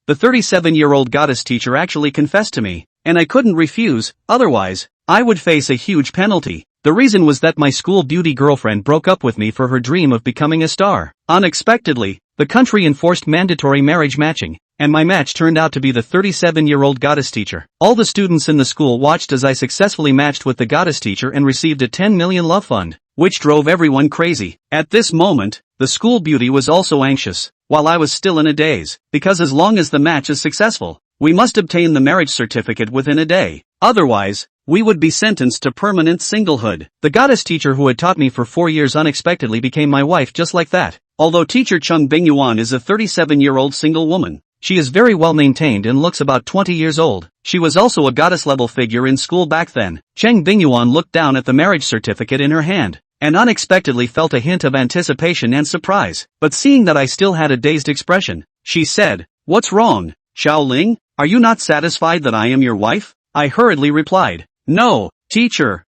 the 37-year-old goddess teacher actually confessed to me, and I couldn't refuse, otherwise, I would face a huge penalty. The reason was that my school beauty girlfriend broke up with me for her dream of becoming a star. Unexpectedly, the country enforced mandatory marriage matching, and my match turned out to be the 37-year-old goddess teacher. All the students in the school watched as I successfully matched with the goddess teacher and received a 10 million love fund, which drove everyone crazy. At this moment, the school beauty was also anxious, while I was still in a daze, because as long as the match is successful, we must obtain the marriage certificate within a day. Otherwise, we would be sentenced to permanent singlehood. The goddess teacher who had taught me for 4 years unexpectedly became my wife just like that. Although teacher Cheng Bingyuan is a 37-year-old single woman, she is very well maintained and looks about 20 years old. She was also a goddess-level figure in school back then. Cheng Bingyuan looked down at the marriage certificate in her hand, and unexpectedly felt a hint of anticipation and surprise. But seeing that I still had a dazed expression, she said, "What's wrong, Xiaoling? Are you not satisfied that I am your wife?" I hurriedly replied, "No, teacher,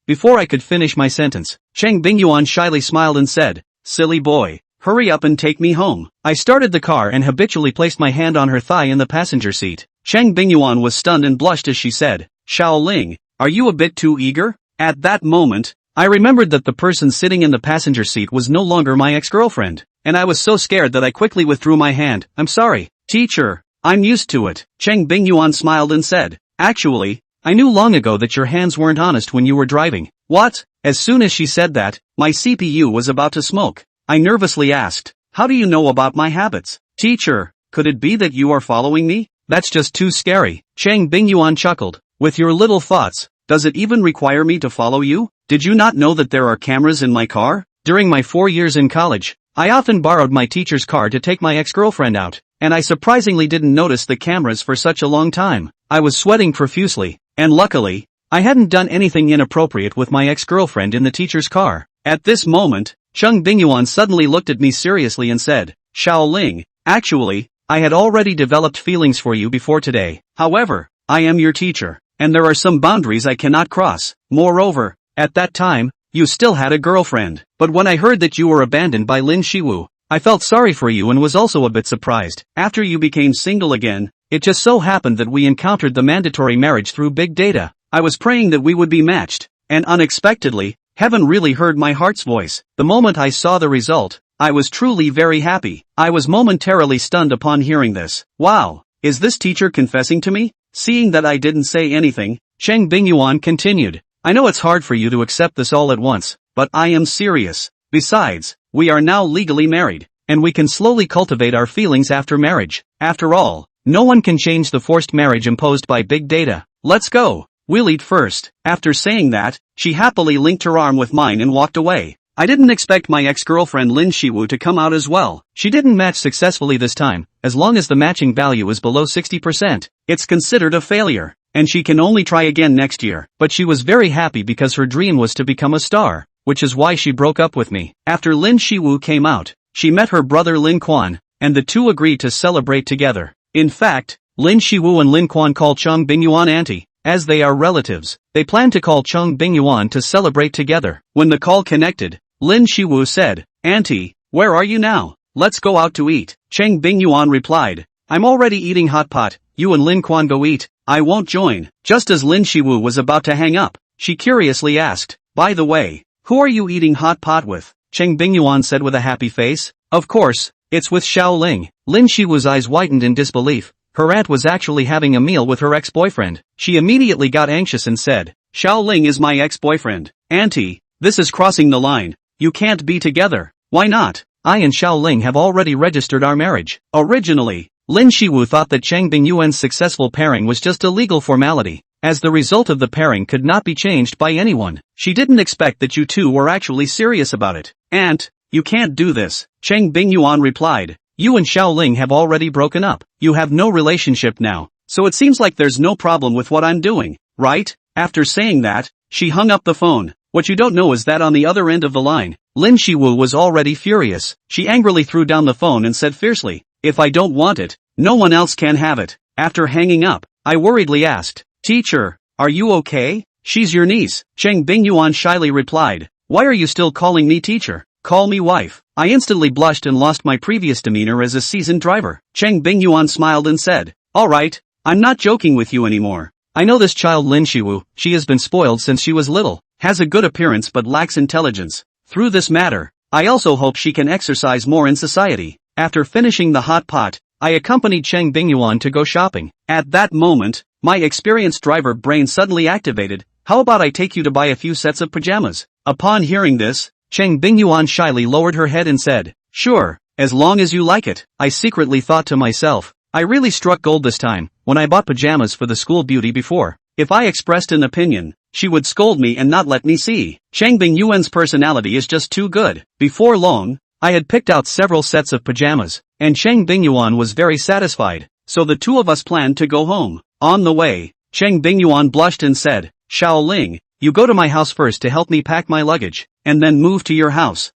Before I could finish my sentence, Cheng Bingyuan shyly smiled and said, "Silly boy, hurry up and take me home." I started the car and habitually placed my hand on her thigh in the passenger seat. Cheng Bingyuan was stunned and blushed as she said, "Xiaoling, are you a bit too eager?" At that moment, I remembered that the person sitting in the passenger seat was no longer my ex-girlfriend, and I was so scared that I quickly withdrew my hand. "I'm sorry, teacher, I'm used to it." Cheng Bingyuan smiled and said, "Actually, I knew long ago that your hands weren't honest when you were driving." "What?" As soon as she said that, my CPU was about to smoke. I nervously asked, "How do you know about my habits?" "Teacher, could it be that you are following me?" "That's just too scary." Cheng Bingyuan chuckled. "With your little thoughts, does it even require me to follow you? Did you not know that there are cameras in my car?" During my 4 years in college, I often borrowed my teacher's car to take my ex-girlfriend out, and I surprisingly didn't notice the cameras for such a long time. I was sweating profusely, and luckily, I hadn't done anything inappropriate with my ex-girlfriend in the teacher's car. At this moment, Cheng Bingyuan suddenly looked at me seriously and said, "Xiaoling, actually, I had already developed feelings for you before today. However, I am your teacher, and there are some boundaries I cannot cross. Moreover, at that time, you still had a girlfriend. But when I heard that you were abandoned by Lin Shiwu, I felt sorry for you and was also a bit surprised. After you became single again, it just so happened that we encountered the mandatory marriage through big data. I was praying that we would be matched, and unexpectedly, heaven really heard my heart's voice. The moment I saw the result, I was truly very happy. I was momentarily stunned upon hearing this. Wow, is this teacher confessing to me?" Seeing that I didn't say anything, Cheng Bingyuan continued, "I know it's hard for you to accept this all at once, but I am serious. Besides, we are now legally married, and we can slowly cultivate our feelings after marriage. After all, no one can change the forced marriage imposed by big data. Let's go. We'll eat first." After saying that, she happily linked her arm with mine and walked away. I didn't expect my ex-girlfriend Lin Shiwu to come out as well. She didn't match successfully this time. As long as the matching value is below 60%, it's considered a failure, and she can only try again next year. But she was very happy because her dream was to become a star, which is why she broke up with me. After Lin Shiwu came out, she met her brother Lin Quan, and the two agreed to celebrate together. In fact, Lin Shiwu and Lin Quan call Cheng Bingyuan auntie, as they are relatives. They plan to call Cheng Bingyuan to celebrate together. When the call connected, Lin Shiwu said, "Auntie, where are you now? Let's go out to eat." Cheng Bingyuan replied, "I'm already eating hot pot, you and Lin Quan go eat, I won't join." Just as Lin Shiwu was about to hang up, she curiously asked, "By the way, who are you eating hot pot with?" Cheng Bingyuan said with a happy face, "Of course, it's with Xiaoling." Lin Shiwu's eyes widened in disbelief. Her aunt was actually having a meal with her ex-boyfriend. She immediately got anxious and said, "Xiaoling is my ex-boyfriend. Auntie, this is crossing the line. You can't be together." "Why not? I and Xiaoling have already registered our marriage." Originally, Lin Shiwu thought that Cheng Bingyuan's successful pairing was just a legal formality, as the result of the pairing could not be changed by anyone. She didn't expect that you two were actually serious about it. "Aunt, you can't do this," Cheng Bingyuan replied. "You and Xiaoling have already broken up. You have no relationship now, so it seems like there's no problem with what I'm doing, right?" After saying that, she hung up the phone. What you don't know is that on the other end of the line, Lin Shiwu was already furious. She angrily threw down the phone and said fiercely, "If I don't want it, no one else can have it." After hanging up, I worriedly asked, "Teacher, are you okay?" "She's your niece," Cheng Bingyuan shyly replied. "Why are you still calling me teacher? Call me wife." I instantly blushed and lost my previous demeanor as a seasoned driver. Cheng Bingyuan smiled and said, "Alright, I'm not joking with you anymore. I know this child Lin Shiwu, she has been spoiled since she was little, has a good appearance but lacks intelligence. Through this matter, I also hope she can exercise more in society." After finishing the hot pot, I accompanied Cheng Bingyuan to go shopping. At that moment, my experienced driver brain suddenly activated. "How about I take you to buy a few sets of pajamas?" Upon hearing this, Cheng Bingyuan shyly lowered her head and said, "Sure, as long as you like it." I secretly thought to myself, I really struck gold this time, when I bought pajamas for the school beauty before. If I expressed an opinion, she would scold me and not let me see. Cheng Bingyuan's personality is just too good. Before long, I had picked out several sets of pajamas, and Cheng Bingyuan was very satisfied, so the two of us planned to go home. On the way, Cheng Bingyuan blushed and said, "Xiaoling, you go to my house first to help me pack my luggage, and then move to your house."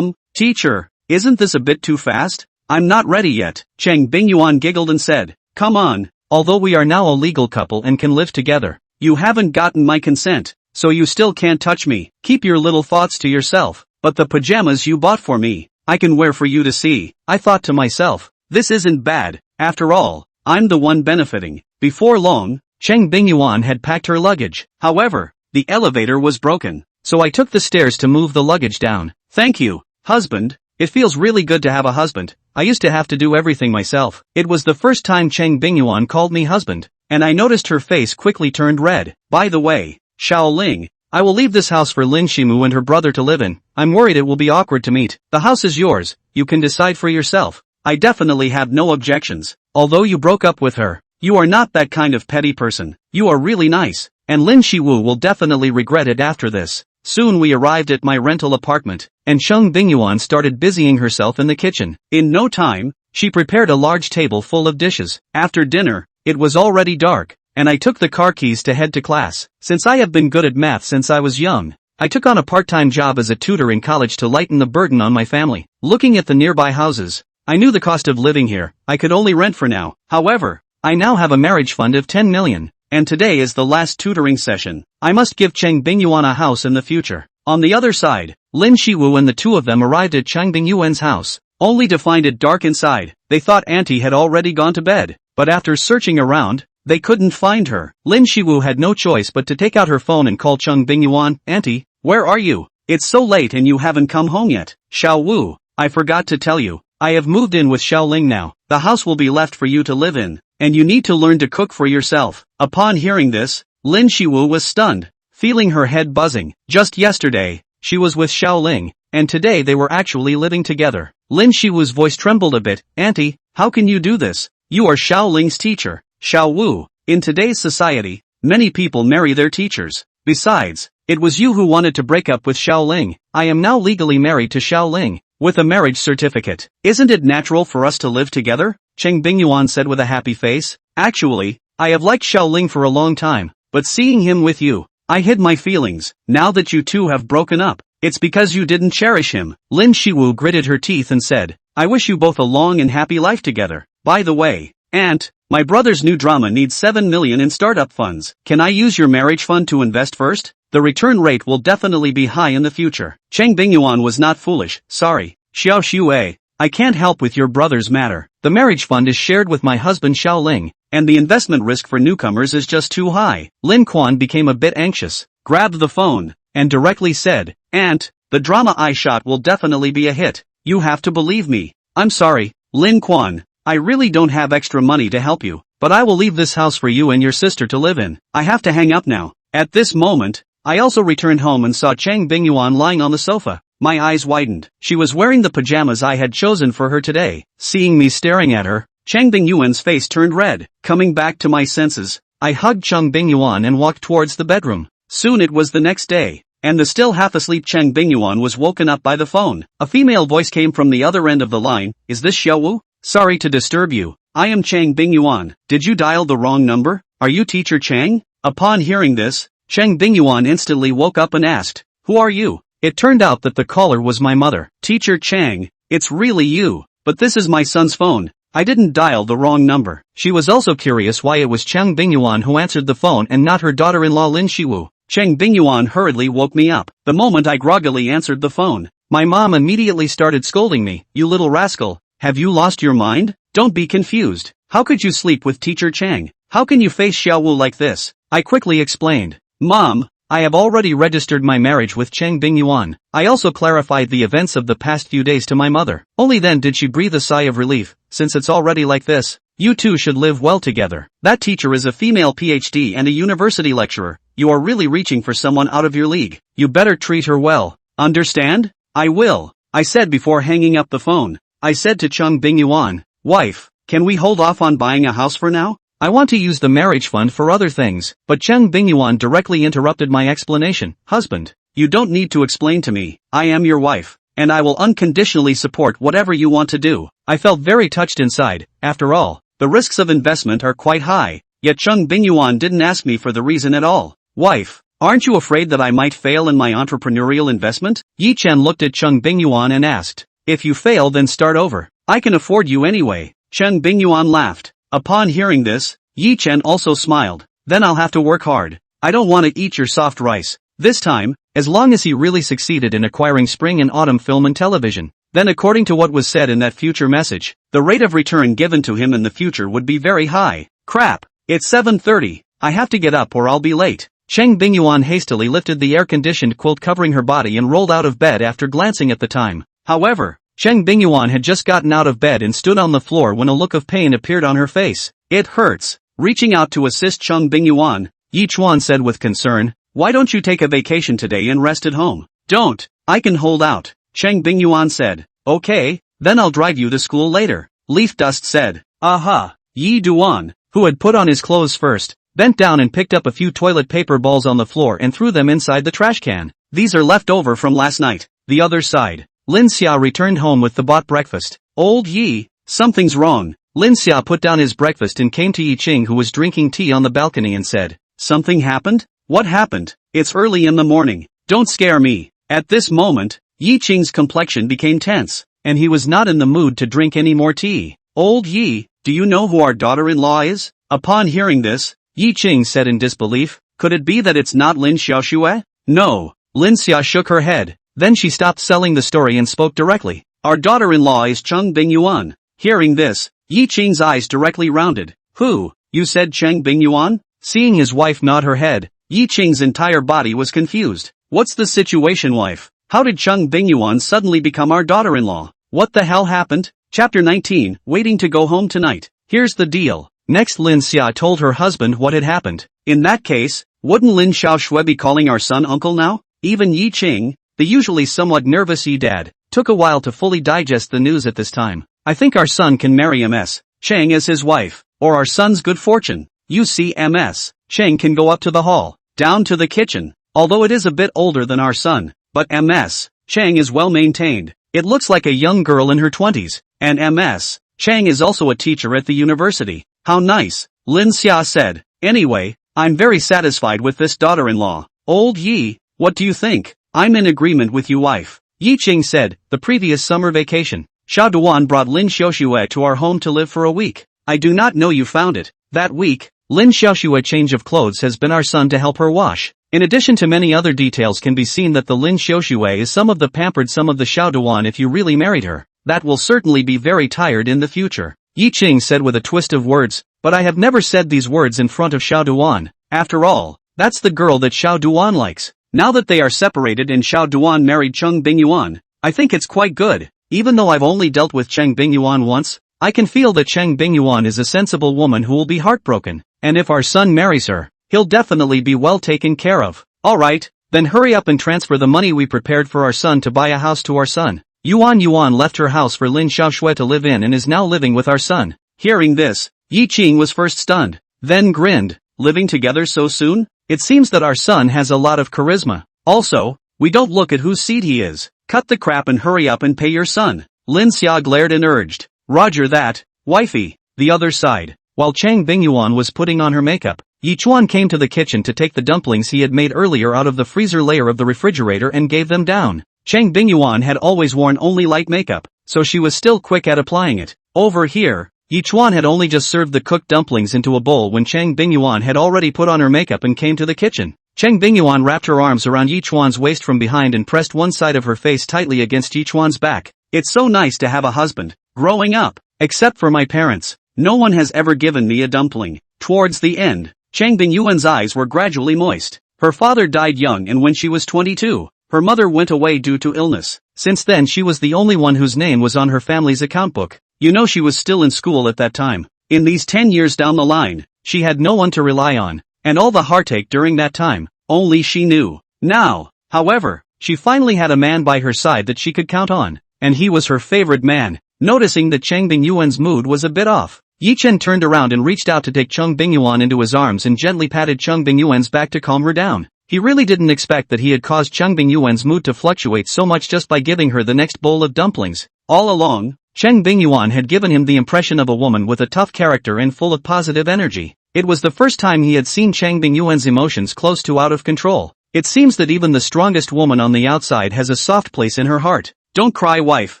Teacher, isn't this a bit too fast? I'm not ready yet." Cheng Bingyuan giggled and said, "Come on, although we are now a legal couple and can live together, you haven't gotten my consent, so you still can't touch me. Keep your little thoughts to yourself, but the pajamas you bought for me, I can wear for you to see." I thought to myself, this isn't bad, after all, I'm the one benefiting. Before long, Cheng Bingyuan had packed her luggage. However, the elevator was broken, so I took the stairs to move the luggage down. "Thank you, husband. It feels really good to have a husband. I used to have to do everything myself." It was the first time Cheng Bingyuan called me husband, and I noticed her face quickly turned red. "By the way, Xiaoling, I will leave this house for Lin Shimu and her brother to live in. I'm worried it will be awkward to meet. The house is yours, you can decide for yourself." I definitely have no objections. Although you broke up with her, you are not that kind of petty person. You are really nice, and Lin Shiwu will definitely regret it after this. Soon we arrived at my rental apartment, and Cheng Bingyuan started busying herself in the kitchen. In no time, she prepared a large table full of dishes. After dinner, it was already dark, and I took the car keys to head to class. Since I have been good at math since I was young, I took on a part-time job as a tutor in college to lighten the burden on my family. Looking at the nearby houses, I knew the cost of living here, I could only rent for now. However, I now have a marriage fund of 10 million. And today is the last tutoring session. I must give Cheng Bingyuan a house in the future. On the other side, Lin Shiwu and the two of them arrived at Cheng Bingyuan's house, only to find it dark inside. They thought Auntie had already gone to bed, but after searching around, they couldn't find her. Lin Shiwu had no choice but to take out her phone and call Cheng Bingyuan. "Auntie, where are you? It's so late and you haven't come home yet." "Xiao Wu, I forgot to tell you, I have moved in with Xiaoling now. The house will be left for you to live in, and you need to learn to cook for yourself." Upon hearing this, Lin Shiwu was stunned, feeling her head buzzing. Just yesterday, she was with Xiaoling, and today they were actually living together. Lin Shiwu's voice trembled a bit. "Auntie, how can you do this? You are Xiaoling's teacher." "Xiao Wu, in today's society, many people marry their teachers. Besides, it was you who wanted to break up with Xiaoling. I am now legally married to Xiaoling, with a marriage certificate. Isn't it natural for us to live together?" Cheng Bingyuan said with a happy face. "Actually, I have liked Xiaoling for a long time, but seeing him with you, I hid my feelings. Now that you two have broken up, it's because you didn't cherish him." Lin Shiwu gritted her teeth and said, "I wish you both a long and happy life together. By the way, Aunt, my brother's new drama needs 7 million in startup funds. Can I use your marriage fund to invest first? The return rate will definitely be high in the future." Cheng Bingyuan was not foolish. "Sorry, Xiao Xue, I can't help with your brother's matter. The marriage fund is shared with my husband Xiaoling, and the investment risk for newcomers is just too high." Lin Quan became a bit anxious, grabbed the phone, and directly said, "Aunt, the drama I shot will definitely be a hit. You have to believe me." "I'm sorry, Lin Quan, I really don't have extra money to help you, but I will leave this house for you and your sister to live in. I have to hang up now." At this moment, I also returned home and saw Cheng Bingyuan lying on the sofa. My eyes widened. She was wearing the pajamas I had chosen for her today. Seeing me staring at her, Cheng Bingyuan's face turned red. Coming back to my senses, I hugged Cheng Bingyuan and walked towards the bedroom. Soon it was the next day, and the still half-asleep Cheng Bingyuan was woken up by the phone. A female voice came from the other end of the line. "Is this Xiao Wu? Sorry to disturb you. I am Cheng Bingyuan. Did you dial the wrong number? Are you Teacher Cheng?" Upon hearing this, Cheng Bingyuan instantly woke up and asked, "Who are you?" It turned out that the caller was my mother. "Teacher Cheng, it's really you, but this is my son's phone. I didn't dial the wrong number." She was also curious why it was Cheng Bingyuan who answered the phone and not her daughter-in-law Lin Shiwu. Cheng Bingyuan hurriedly woke me up. The moment I groggily answered the phone, My mom immediately started scolding me. You little rascal, have you lost your mind? Don't be confused. How could you sleep with teacher Chang? How can you face Xiaowu like this? I quickly explained. Mom, I have already registered my marriage with Cheng Bingyuan. I also clarified the events of the past few days to my mother. Only then did she breathe a sigh of relief. Since it's already like this, you two should live well together. That teacher is a female PhD and a university lecturer. You are really reaching for someone out of your league. You better treat her well. Understand? I will, I said before hanging up the phone. I said to Cheng Bingyuan, wife, can we hold off on buying a house for now? I want to use the marriage fund for other things, but Cheng Bingyuan directly interrupted my explanation. Husband, you don't need to explain to me. I am your wife, and I will unconditionally support whatever you want to do. I felt very touched inside. After all, the risks of investment are quite high, yet Cheng Bingyuan didn't ask me for the reason at all. Wife, aren't you afraid that I might fail in my entrepreneurial investment? Yi Chen looked at Cheng Bingyuan and asked, if you fail then start over. I can afford you anyway. Cheng Bingyuan laughed. Upon hearing this, Yi Chen also smiled. Then I'll have to work hard. I don't want to eat your soft rice. This time, as long as he really succeeded in acquiring spring and autumn film and television. Then according to what was said in that future message, the rate of return given to him in the future would be very high. Crap. It's 7:30. I have to get up or I'll be late. Cheng Bingyuan hastily lifted the air-conditioned quilt covering her body and rolled out of bed after glancing at the time. However, Cheng Bingyuan had just gotten out of bed and stood on the floor when a look of pain appeared on her face. It hurts. Reaching out to assist Cheng Bingyuan, Yi Chuan said with concern, why don't you take a vacation today and rest at home? Don't. I can hold out. Cheng Bingyuan said. Okay, then I'll drive you to school later. Leaf Dust said. Aha. Yi Duan, who had put on his clothes first, bent down and picked up a few toilet paper balls on the floor and threw them inside the trash can. These are left over from last night. The other side. Lin Xia returned home with the bought breakfast. Old Yi, something's wrong. Lin Xia put down his breakfast and came to Yi Ching who was drinking tea on the balcony and said, something happened? What happened? It's early in the morning. Don't scare me. At this moment, Yi Ching's complexion became tense, and he was not in the mood to drink any more tea. Old Yi, do you know who our daughter-in-law is? Upon hearing this, Yi Ching said in disbelief, could it be that it's not Lin Xiaoxue? No. Lin Xia shook her head. Then she stopped selling the story and spoke directly. Our daughter-in-law is Cheng Bingyuan. Hearing this, Yi Ching's eyes directly rounded. Who? You said Cheng Bingyuan? Seeing his wife nod her head, Yi Ching's entire body was confused. What's the situation, wife? How did Cheng Bingyuan suddenly become our daughter-in-law? What the hell happened? Chapter 19, waiting to go home tonight. Here's the deal. Next Lin Xia told her husband what had happened. In that case, wouldn't Lin Xiaoxue be calling our son uncle now? Even Yi Ching, the usually somewhat nervous Yi dad, took a while to fully digest the news at this time. I think our son can marry Ms. Cheng as his wife, or our son's good fortune. You see Ms. Cheng can go up to the hall, down to the kitchen, although it is a bit older than our son, but Ms. Cheng is well maintained. It looks like a young girl in her 20s, and Ms. Cheng is also a teacher at the university. How nice, Lin Xia said. Anyway, I'm very satisfied with this daughter-in-law. Old Yi, what do you think? I'm in agreement with you, wife. Yi Ching said, the previous summer vacation, Xiao Duan brought Lin Xiaoxue to our home to live for a week. I do not know you found it. That week, Lin Xiaoxue change of clothes has been our son to help her wash. In addition to many other details can be seen that the Lin Xiaoxue is some of the pampered some of the Xiao Duan if you really married her. That will certainly be very tired in the future. Yi Ching said with a twist of words, but I have never said these words in front of Xiao Duan. After all, that's the girl that Xiao Duan likes. Now that they are separated and Xiao Duan married Cheng Bingyuan, I think it's quite good. Even though I've only dealt with Cheng Bingyuan once, I can feel that Cheng Bingyuan is a sensible woman who will be heartbroken, and if our son marries her, he'll definitely be well taken care of. Alright, then hurry up and transfer the money we prepared for our son to buy a house to our son. Yuan left her house for Lin Xiaoxue to live in and is now living with our son. Hearing this, Yi Ching was first stunned, then grinned. Living together so soon? It seems that our son has a lot of charisma. Also, we don't look at whose seed he is. Cut the crap and hurry up and pay your son. Lin Xia glared and urged. Roger that, wifey. The other side. While Cheng Bingyuan was putting on her makeup, Yi Chuan came to the kitchen to take the dumplings he had made earlier out of the freezer layer of the refrigerator and gave them down. Cheng Bingyuan had always worn only light makeup, so she was still quick at applying it. Over here, Yi Chuan had only just served the cooked dumplings into a bowl when Cheng Bingyuan had already put on her makeup and came to the kitchen. Cheng Bingyuan wrapped her arms around Yichuan's waist from behind and pressed one side of her face tightly against Yichuan's back. It's so nice to have a husband. Growing up, except for my parents, no one has ever given me a dumpling. Towards the end, Cheng Bingyuan's eyes were gradually moist. Her father died young, and when she was 22, her mother went away due to illness. Since then she was the only one whose name was on her family's account book. You know, she was still in school at that time. In these 10 years down the line, she had no one to rely on, and all the heartache during that time, only she knew. Now, however, she finally had a man by her side that she could count on, and he was her favorite man. Noticing that Cheng Bingyuan's mood was a bit off, Yi Chen turned around and reached out to take Cheng Bingyuan into his arms and gently patted Cheng Bingyuan's back to calm her down. He really didn't expect that he had caused Cheng Bingyuan's mood to fluctuate so much just by giving her the next bowl of dumplings. All along, Cheng Bingyuan had given him the impression of a woman with a tough character and full of positive energy. It was the first time he had seen Cheng Bingyuan's emotions close to out of control. It seems that even the strongest woman on the outside has a soft place in her heart. Don't cry, wife.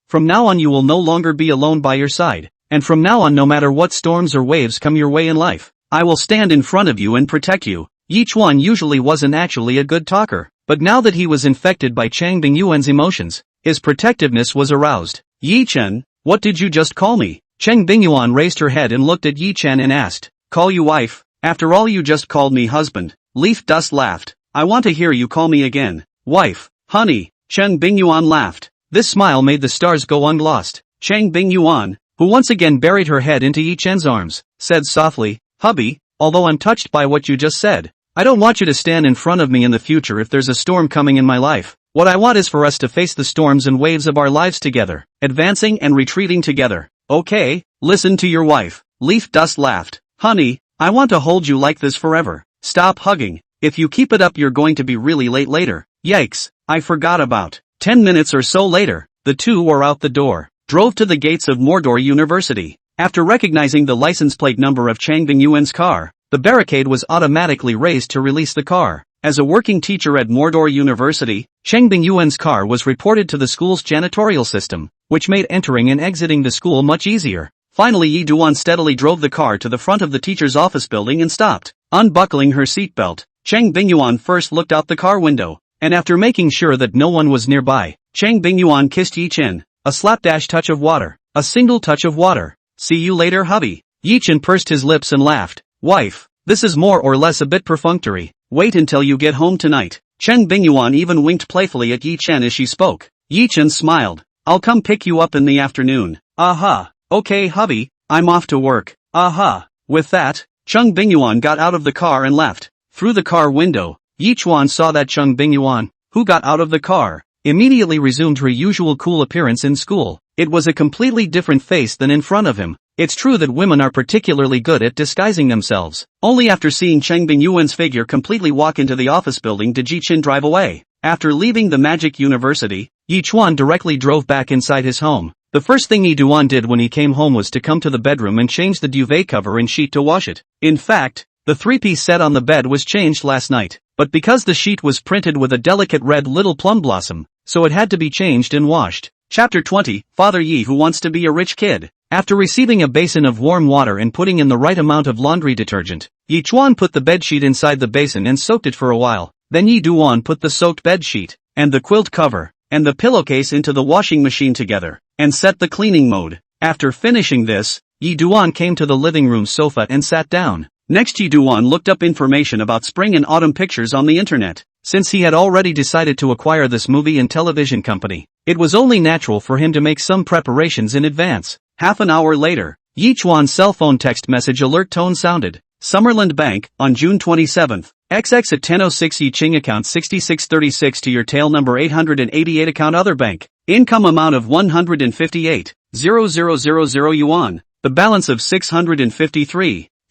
From now on you will no longer be alone by your side. And from now on, no matter what storms or waves come your way in life, I will stand in front of you and protect you. Yichuan usually wasn't actually a good talker, but now that he was infected by Cheng Bingyuan's emotions, his protectiveness was aroused. Yi Chen, what did you just call me? Cheng Bingyuan raised her head and looked at Yi Chen and asked, call you wife? After all, you just called me husband. Leaf Dust laughed. I want to hear you call me again. Wife, honey. Cheng Bingyuan laughed. This smile made the stars go unglossed. Cheng Bingyuan, who once again buried her head into Yi Chen's arms, said softly, hubby, although I'm touched by what you just said, I don't want you to stand in front of me in the future if there's a storm coming in my life. What I want is for us to face the storms and waves of our lives together, advancing and retreating together. Okay, listen to your wife. Leaf Dust laughed. Honey, I want to hold you like this forever. Stop hugging. If you keep it up you're going to be really late later. Yikes, I forgot about. 10 minutes or so later, the two were out the door, drove to the gates of Mordor University. After recognizing the license plate number of Cheng Bingyuan's car, the barricade was automatically raised to release the car. As a working teacher at Mordor University, Cheng Bingyuan's car was reported to the school's janitorial system, which made entering and exiting the school much easier. Finally, Yi Duan steadily drove the car to the front of the teacher's office building and stopped. Unbuckling her seatbelt, Cheng Bingyuan first looked out the car window, and after making sure that no one was nearby, Cheng Bingyuan kissed Yi Chen. A slapdash touch of water. A single touch of water. See you later, hubby. Yi Chen pursed his lips and laughed. Wife, this is more or less a bit perfunctory. Wait until you get home tonight. Cheng Bingyuan even winked playfully at Yi Chen as she spoke. Yi Chen smiled. I'll come pick you up in the afternoon. Aha. Okay, hubby, I'm off to work. Aha. With that, Cheng Bingyuan got out of the car and left. Through the car window, Yichuan saw that Cheng Bingyuan, who got out of the car, immediately resumed her usual cool appearance in school. It was a completely different face than in front of him. It's true that women are particularly good at disguising themselves. Only after seeing Cheng Bingyuan's figure completely walk into the office building did Yi Chen drive away. After leaving the Magic University, Yichuan directly drove back inside his home. The first thing Yi Duan did when he came home was to come to the bedroom and change the duvet cover and sheet to wash it. In fact, the three-piece set on the bed was changed last night, but because the sheet was printed with a delicate red little plum blossom, so it had to be changed and washed. Chapter 20, Father Yi Who Wants to Be a Rich Kid. After receiving a basin of warm water and putting in the right amount of laundry detergent, Yi Chuan put the bedsheet inside the basin and soaked it for a while. Then Yi Duan put the soaked bedsheet, and the quilt cover, and the pillowcase into the washing machine together, and set the cleaning mode. After finishing this, Yi Duan came to the living room sofa and sat down. Next, Yi Duan looked up information about spring and autumn pictures on the internet. Since he had already decided to acquire this movie and television company, it was only natural for him to make some preparations in advance. Half an hour later, Yichuan's cell phone text message alert tone sounded. Summerland Bank, on June 27th. XX at 10:06 Yi Ching account 6636 to your tail number 888 account other bank. Income amount of 158,000 yuan. The balance of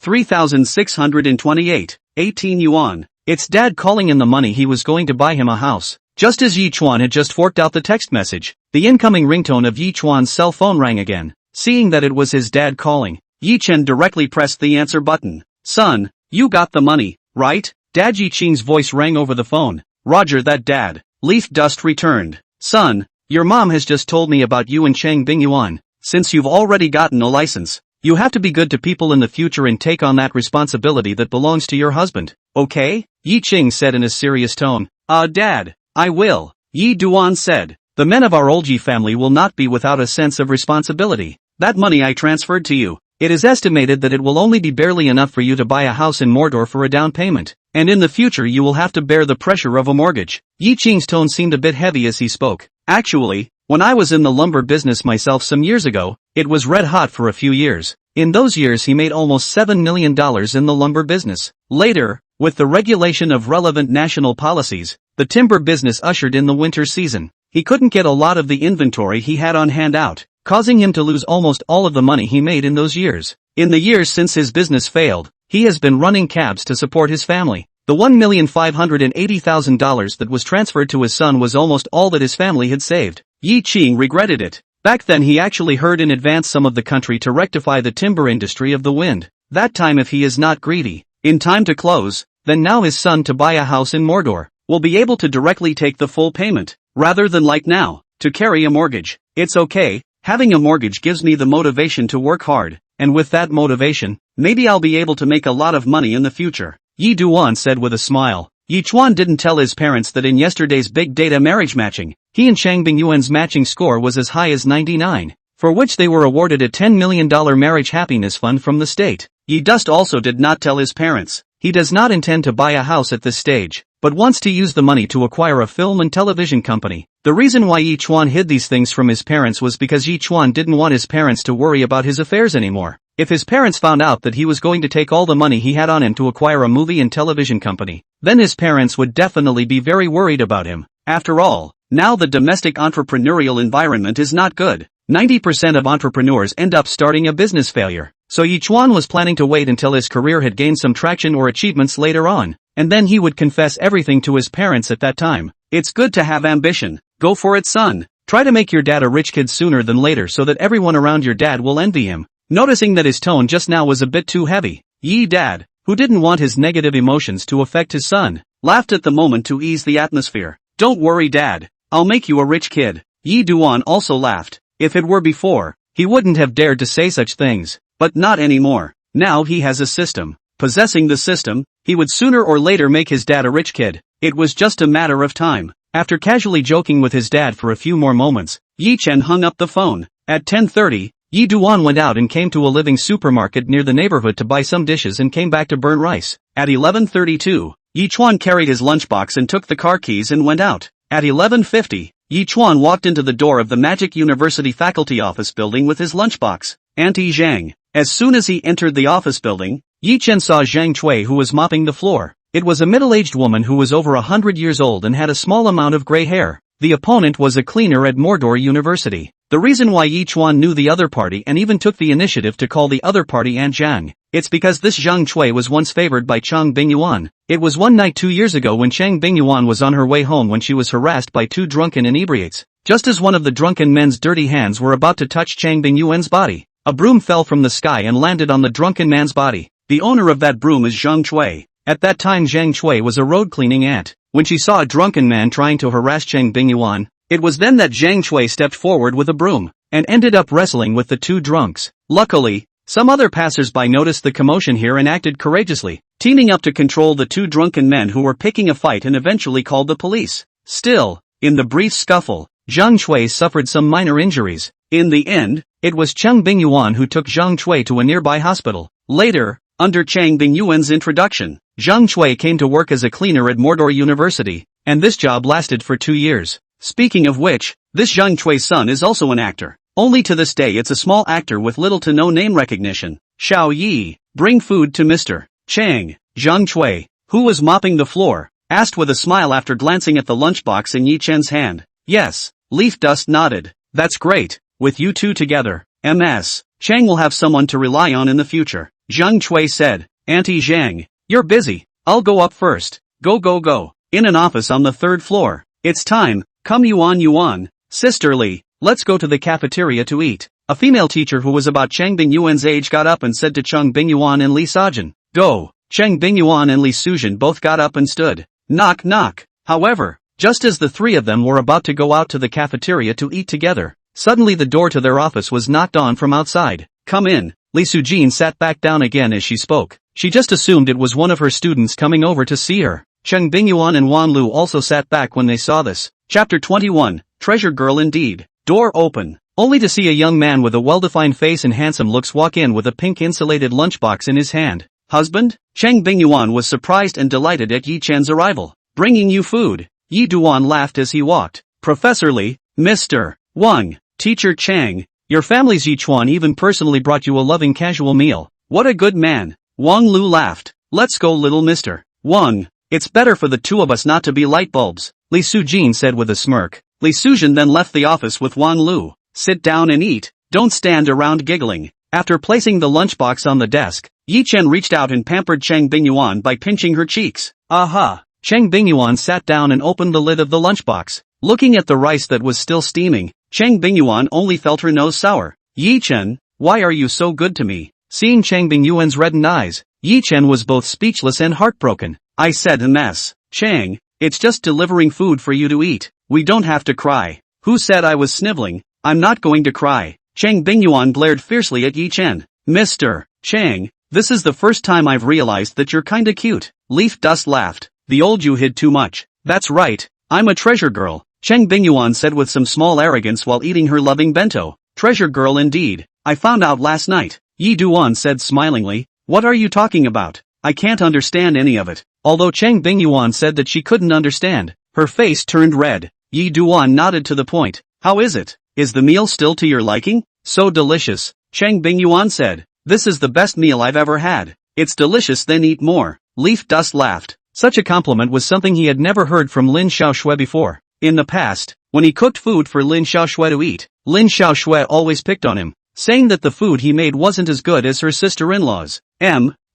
3,628.18 yuan. It's dad calling in the money he was going to buy him a house. Just as Yichuan had just forked out the text message, the incoming ringtone of Yichuan's cell phone rang again. Seeing that it was his dad calling, Yi Chen directly pressed the answer button. Son, you got the money, right? Dad Yi Ching's voice rang over the phone. Roger that, Dad. Leaf Dust returned. Son, your mom has just told me about you and Cheng Bingyuan. Since you've already gotten a license, You have to be good to people in the future and take on that responsibility that belongs to your husband, okay? Yi Ching said in a serious tone. Dad, I will, Yi Duan said. The men of our old Yi family will not be without a sense of responsibility. That money I transferred to you. It is estimated that it will only be barely enough for you to buy a house in Mordor for a down payment, and in the future you will have to bear the pressure of a mortgage. Yi Qing's tone seemed a bit heavy as he spoke. Actually, when I was in the lumber business myself some years ago, it was red hot for a few years. In those years he made almost $7 million in the lumber business. Later, with the regulation of relevant national policies, the timber business ushered in the winter season. He couldn't get a lot of the inventory he had on hand out, causing him to lose almost all of the money he made in those years. In the years since his business failed, he has been running cabs to support his family. The $1,580,000 that was transferred to his son was almost all that his family had saved. Yi Qing regretted it. Back then he actually heard in advance some of the country to rectify the timber industry of the wind. That time if he is not greedy, in time to close, then now his son to buy a house in Mordor, will be able to directly take the full payment, rather than like now, to carry a mortgage. It's okay, having a mortgage gives me the motivation to work hard, and with that motivation, maybe I'll be able to make a lot of money in the future. Yi Duan said with a smile. Yi Chuan didn't tell his parents that in yesterday's big data marriage matching, he and Chang Bingyuan's matching score was as high as 99, for which they were awarded a $10 million marriage happiness fund from the state. Yi Dust also did not tell his parents. He does not intend to buy a house at this stage, but wants to use the money to acquire a film and television company. The reason why Yi Chuan hid these things from his parents was because Yi Chuan didn't want his parents to worry about his affairs anymore. If his parents found out that he was going to take all the money he had on him to acquire a movie and television company, then his parents would definitely be very worried about him. After all, now the domestic entrepreneurial environment is not good. 90% of entrepreneurs end up starting a business failure. So Yi Chuan was planning to wait until his career had gained some traction or achievements later on, and then he would confess everything to his parents at that time. It's good to have ambition. Go for it, son. Try to make your dad a rich kid sooner than later so that everyone around your dad will envy him. Noticing that his tone just now was a bit too heavy, Yi Dad, who didn't want his negative emotions to affect his son, laughed at the moment to ease the atmosphere. Don't worry, Dad. I'll make you a rich kid. Yi Duan also laughed. If it were before, he wouldn't have dared to say such things, but not anymore. Now he has a system. Possessing the system, he would sooner or later make his dad a rich kid. It was just a matter of time. After casually joking with his dad for a few more moments, Yi Chen hung up the phone. At 10:30, Yi Duan went out and came to a living supermarket near the neighborhood to buy some dishes and came back to burn rice. At 11:32, Yi Chuan carried his lunchbox and took the car keys and went out. At 11:50, Yi Chuan walked into the door of the Magic University faculty office building with his lunchbox. Auntie Zhang. As soon as he entered the office building, Yi Chen saw Zhang Chui who was mopping the floor. It was a middle-aged woman who was over 100 years old and had a small amount of gray hair. The opponent was a cleaner at Mordor University. The reason why Yi Chuan knew the other party and even took the initiative to call the other party Aunt Zhang, it's because this Zhang Chui was once favored by Chang Bingyuan. It was one night 2 years ago when Chang Bingyuan was on her way home when she was harassed by two drunken inebriates. Just as one of the drunken men's dirty hands were about to touch Chang Bingyuan's body, a broom fell from the sky and landed on the drunken man's body. The owner of that broom is Zhang Chui. At that time Zhang Chui was a road-cleaning aunt. When she saw a drunken man trying to harass Chang Bingyuan, it was then that Zhang Chui stepped forward with a broom, and ended up wrestling with the two drunks. Luckily, some other passers-by noticed the commotion here and acted courageously, teaming up to control the two drunken men who were picking a fight and eventually called the police. Still, in the brief scuffle, Zhang Chui suffered some minor injuries. In the end, it was Chang Bingyuan who took Zhang Chui to a nearby hospital. Later, under Chang Bingyuan's introduction, Zhang Chui came to work as a cleaner at Mordor University, and this job lasted for 2 years. Speaking of which, this Zhang Chui's son is also an actor. Only to this day it's a small actor with little to no name recognition. Xiao Yi, bring food to Mr. Chang. Zhang Chui, who was mopping the floor, asked with a smile after glancing at the lunchbox in Yi Chen's hand. Yes, Leaf Dust nodded. That's great, with you two together. Ms. Chang will have someone to rely on in the future. Zhang Chui said. Auntie Zhang, you're busy. I'll go up first. Go. In an office on the 3rd floor. It's time. Come Yuan. Sisterly, let's go to the cafeteria to eat. A female teacher who was about Chang Bingyuan's age got up and said to Chang Bingyuan and Li Sajin, go. Chang Bingyuan and Li Sujin both got up and stood. Knock knock. However, just as the three of them were about to go out to the cafeteria to eat together, suddenly the door to their office was knocked on from outside. Come in. Li Sujin sat back down again as she spoke. She just assumed it was one of her students coming over to see her. Cheng Bingyuan and Wan Lu also sat back when they saw this. Chapter 21, Treasure Girl Indeed. Door open. Only to see a young man with a well-defined face and handsome looks walk in with a pink insulated lunchbox in his hand. Husband? Cheng Bingyuan was surprised and delighted at Yi Chen's arrival. Bringing you food. Yi Duan laughed as he walked. Professor Li, Mr. Wang, Teacher Chang, your family's Yi Chuan even personally brought you a loving casual meal. What a good man. Wang Lu laughed. Let's go little Mr. Wang. It's better for the two of us not to be light bulbs, Li Sujin said with a smirk. Li Sujin then left the office with Wang Lu. Sit down and eat. Don't stand around giggling. After placing the lunchbox on the desk, Yi Chen reached out and pampered Cheng Bingyuan by pinching her cheeks. Aha! Cheng Bingyuan sat down and opened the lid of the lunchbox. Looking at the rice that was still steaming, Cheng Bingyuan only felt her nose sour. Yi Chen, why are you so good to me? Seeing Cheng Bingyuan's reddened eyes, Yi Chen was both speechless and heartbroken. I said mess. Cheng, it's just delivering food for you to eat. We don't have to cry. Who said I was sniveling? I'm not going to cry. Cheng Bingyuan glared fiercely at Yi Chen. Mr. Cheng, this is the first time I've realized that you're kinda cute. Leaf Dust laughed. The old you hid too much. That's right. I'm a treasure girl, Cheng Bingyuan said with some small arrogance while eating her loving bento. Treasure girl indeed. I found out last night. Yi Duan said smilingly. What are you talking about? I can't understand any of it. Although Cheng Bingyuan said that she couldn't understand, her face turned red. Yi Duan nodded to the point. How is it? Is the meal still to your liking? So delicious, Cheng Bingyuan said. This is the best meal I've ever had. It's delicious, then eat more. Leaf Dust laughed. Such a compliment was something he had never heard from Lin Xiaoshui before. In the past, when he cooked food for Lin Xiaoshui to eat, Lin Xiaoshui always picked on him, saying that the food he made wasn't as good as her sister-in-law's.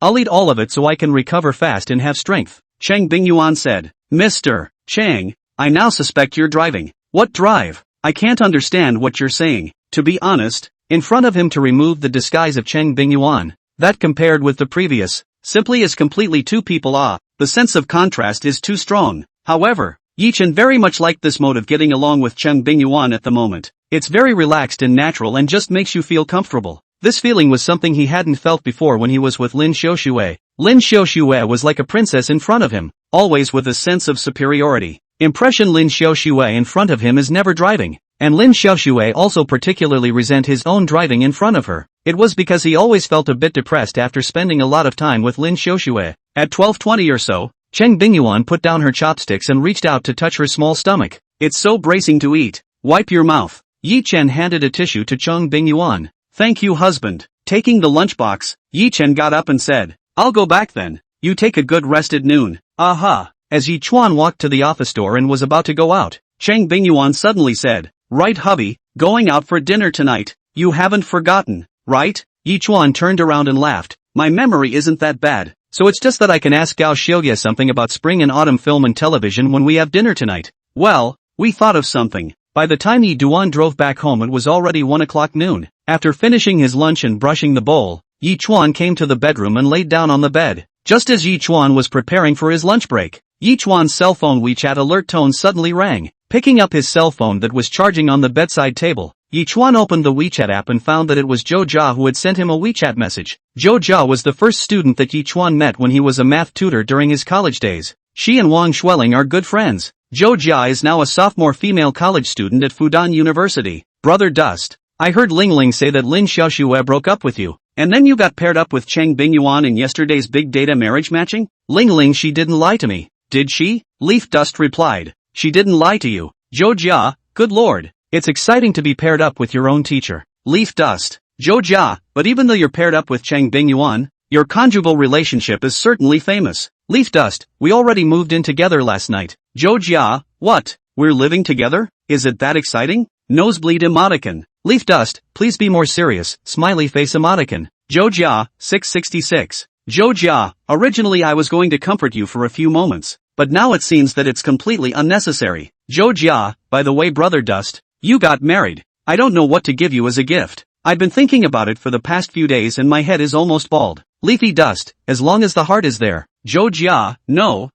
I'll eat all of it so I can recover fast and have strength, Cheng Bingyuan said. Mr. Chang, I now suspect you're driving. What drive? I can't understand what you're saying. To be honest, in front of him to remove the disguise of Cheng Bingyuan, that compared with the previous, simply is completely two people. The sense of contrast is too strong. However, Yi Chen very much liked this mode of getting along with Cheng Bingyuan at the moment. It's very relaxed and natural and just makes you feel comfortable. This feeling was something he hadn't felt before when he was with Lin Xiaoshui. Lin Xiaoshui was like a princess in front of him, always with a sense of superiority. Impression Lin Xiaoshui in front of him is never driving, and Lin Xiaoshui also particularly resent his own driving in front of her. It was because he always felt a bit depressed after spending a lot of time with Lin Xiaoshui. At 12:20 or so, Cheng Bingyuan put down her chopsticks and reached out to touch her small stomach. It's so bracing to eat. Wipe your mouth. Yi Chen handed a tissue to Cheng Bingyuan. Thank you, husband. Taking the lunchbox, Yi Chen got up and said, I'll go back then. You take a good rest at noon. Aha. As Yi Chuan walked to the office door and was about to go out, Cheng Bingyuan suddenly said, Right hubby, going out for dinner tonight. You haven't forgotten, right? Yi Chuan turned around and laughed. My memory isn't that bad, so it's just that I can ask Gao Xiaoye something about spring and autumn film and television when we have dinner tonight. Well, we thought of something. By the time Yi Duan drove back home it was already 1 o'clock noon. After finishing his lunch and brushing the bowl, Yi Chuan came to the bedroom and laid down on the bed. Just as Yi Chuan was preparing for his lunch break, Yi Chuan's cell phone WeChat alert tone suddenly rang. Picking up his cell phone that was charging on the bedside table, Yi Chuan opened the WeChat app and found that it was Zhou Jia who had sent him a WeChat message. Zhou Jia was the first student that Yi Chuan met when he was a math tutor during his college days. She and Wang Xueling are good friends. Zhou Jia is now a sophomore female college student at Fudan University. Brother Dust, I heard Ling Ling say that Lin Xiaoshui broke up with you, and then you got paired up with Cheng Bingyuan in yesterday's big data marriage matching? Ling Ling, she didn't lie to me, did she? Leaf Dust replied. She didn't lie to you. Zhou Jia, good lord, it's exciting to be paired up with your own teacher. Leaf Dust. Zhou Jia, but even though you're paired up with Cheng Bingyuan, your conjugal relationship is certainly famous. Leaf Dust, we already moved in together last night. Zhou Jia, what? We're living together? Is it that exciting? Nosebleed emoticon. Leaf Dust, please be more serious, smiley face emoticon. Zhou Jia, 666. Zhou Jia, originally I was going to comfort you for a few moments, but now it seems that it's completely unnecessary. Zhou Jia, by the way Brother Dust, you got married. I don't know what to give you as a gift. I've been thinking about it for the past few days and my head is almost bald. Leafy Dust, as long as the heart is there. Zhou Jia, no,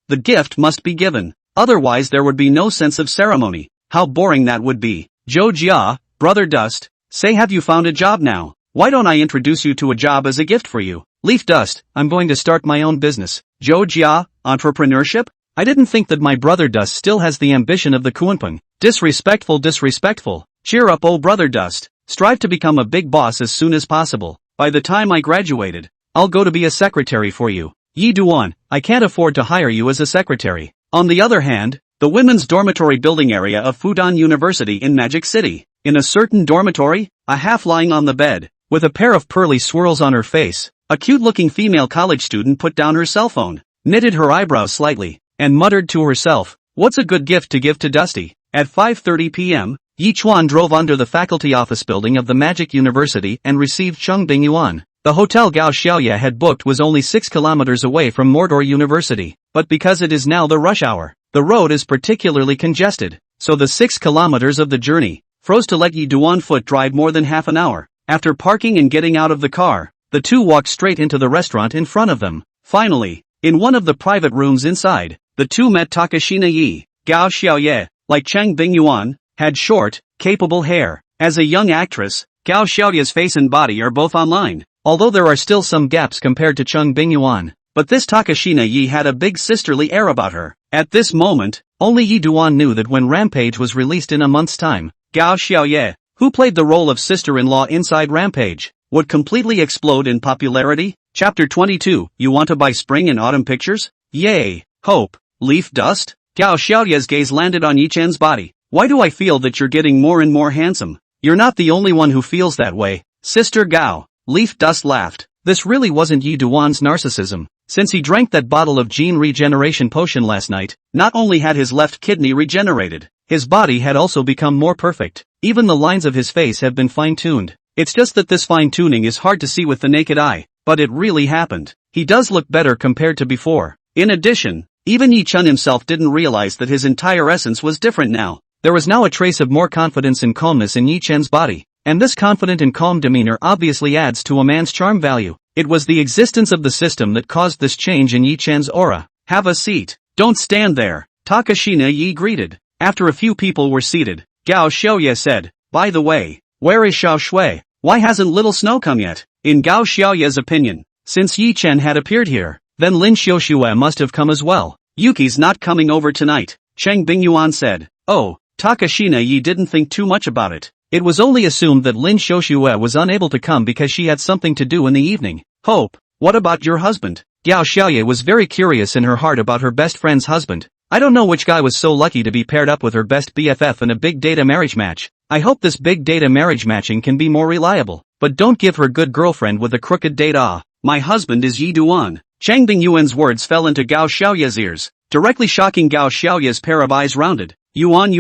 the gift must be given. Otherwise there would be no sense of ceremony. How boring that would be. Zhou Jia, Brother Dust, say have you found a job now? Why don't I introduce you to a job as a gift for you? Leaf Dust, I'm going to start my own business. Zhou Jia, entrepreneurship? I didn't think that my brother Dust still has the ambition of the Kunpeng. Disrespectful. Cheer up, old brother Dust. Strive to become a big boss as soon as possible. By the time I graduated, I'll go to be a secretary for you. Yi Duan, I can't afford to hire you as a secretary. On the other hand, the women's dormitory building area of Fudan University in Magic City. In a certain dormitory, a half lying on the bed, with a pair of pearly swirls on her face, a cute-looking female college student put down her cell phone, knitted her eyebrows slightly, and muttered to herself, "What's a good gift to give to Dusty?" At 5:30 p.m., Yi Chuan drove under the faculty office building of the Magic University and received Cheng Bingyuan. The hotel Gao Xiaoye had booked was only 6 kilometers away from Mordor University, but because it is now the rush hour, the road is particularly congested, so the 6 kilometers of the journey froze to let Yi Duan foot drive more than half an hour. After parking and getting out of the car, the two walked straight into the restaurant in front of them. Finally, in one of the private rooms inside, the two met Takashina Yi. Gao Xiaoye, like Cheng Bingyuan, had short, capable hair. As a young actress, Gao Xiaoye's face and body are both online, although there are still some gaps compared to Cheng Bingyuan. But this Takashina Yi had a big sisterly air about her. At this moment, only Yi Duan knew that when Rampage was released in a month's time, Gao Xiaoye, who played the role of sister-in-law inside Rampage, would completely explode in popularity. Chapter 22, You want to buy spring and autumn pictures? Yay! Hope. Leaf Dust? Gao Xiaoye's gaze landed on Yi Chen's body. Why do I feel that you're getting more and more handsome? You're not the only one who feels that way, Sister Gao. Leaf Dust laughed. This really wasn't Yi Duan's narcissism. Since he drank that bottle of gene regeneration potion last night, not only had his left kidney regenerated, his body had also become more perfect. Even the lines of his face have been fine-tuned. It's just that this fine-tuning is hard to see with the naked eye, but it really happened. He does look better compared to before. In addition, even Yi Chen himself didn't realize that his entire essence was different now. There was now a trace of more confidence and calmness in Yi Chen's body, and this confident and calm demeanor obviously adds to a man's charm value. It was the existence of the system that caused this change in Yi Chen's aura. Have a seat. Don't stand there, Takashina Yi greeted. After a few people were seated, Gao Xiaoye said, "By the way, where is Xiao Shui? Why hasn't Little Snow come yet?" In Gao Xiaoye's opinion, since Yi Chen had appeared here, then Lin Xiaoxue must have come as well. "Yuki's not coming over tonight," Cheng Bingyuan said. Oh, Takashina Yi didn't think too much about it. It was only assumed that Lin Xiaoxue was unable to come because she had something to do in the evening. Hope, what about your husband? Gao Xiaoye was very curious in her heart about her best friend's husband. I don't know which guy was so lucky to be paired up with her best BFF in a big data marriage match. I hope this big data marriage matching can be more reliable, but don't give her good girlfriend with a crooked date. Ah, my husband is Yi Duan. Cheng Bingyuan's words fell into Gao Xiaoye's ears, directly shocking Gao Xiaoye's pair of eyes rounded. Yuan,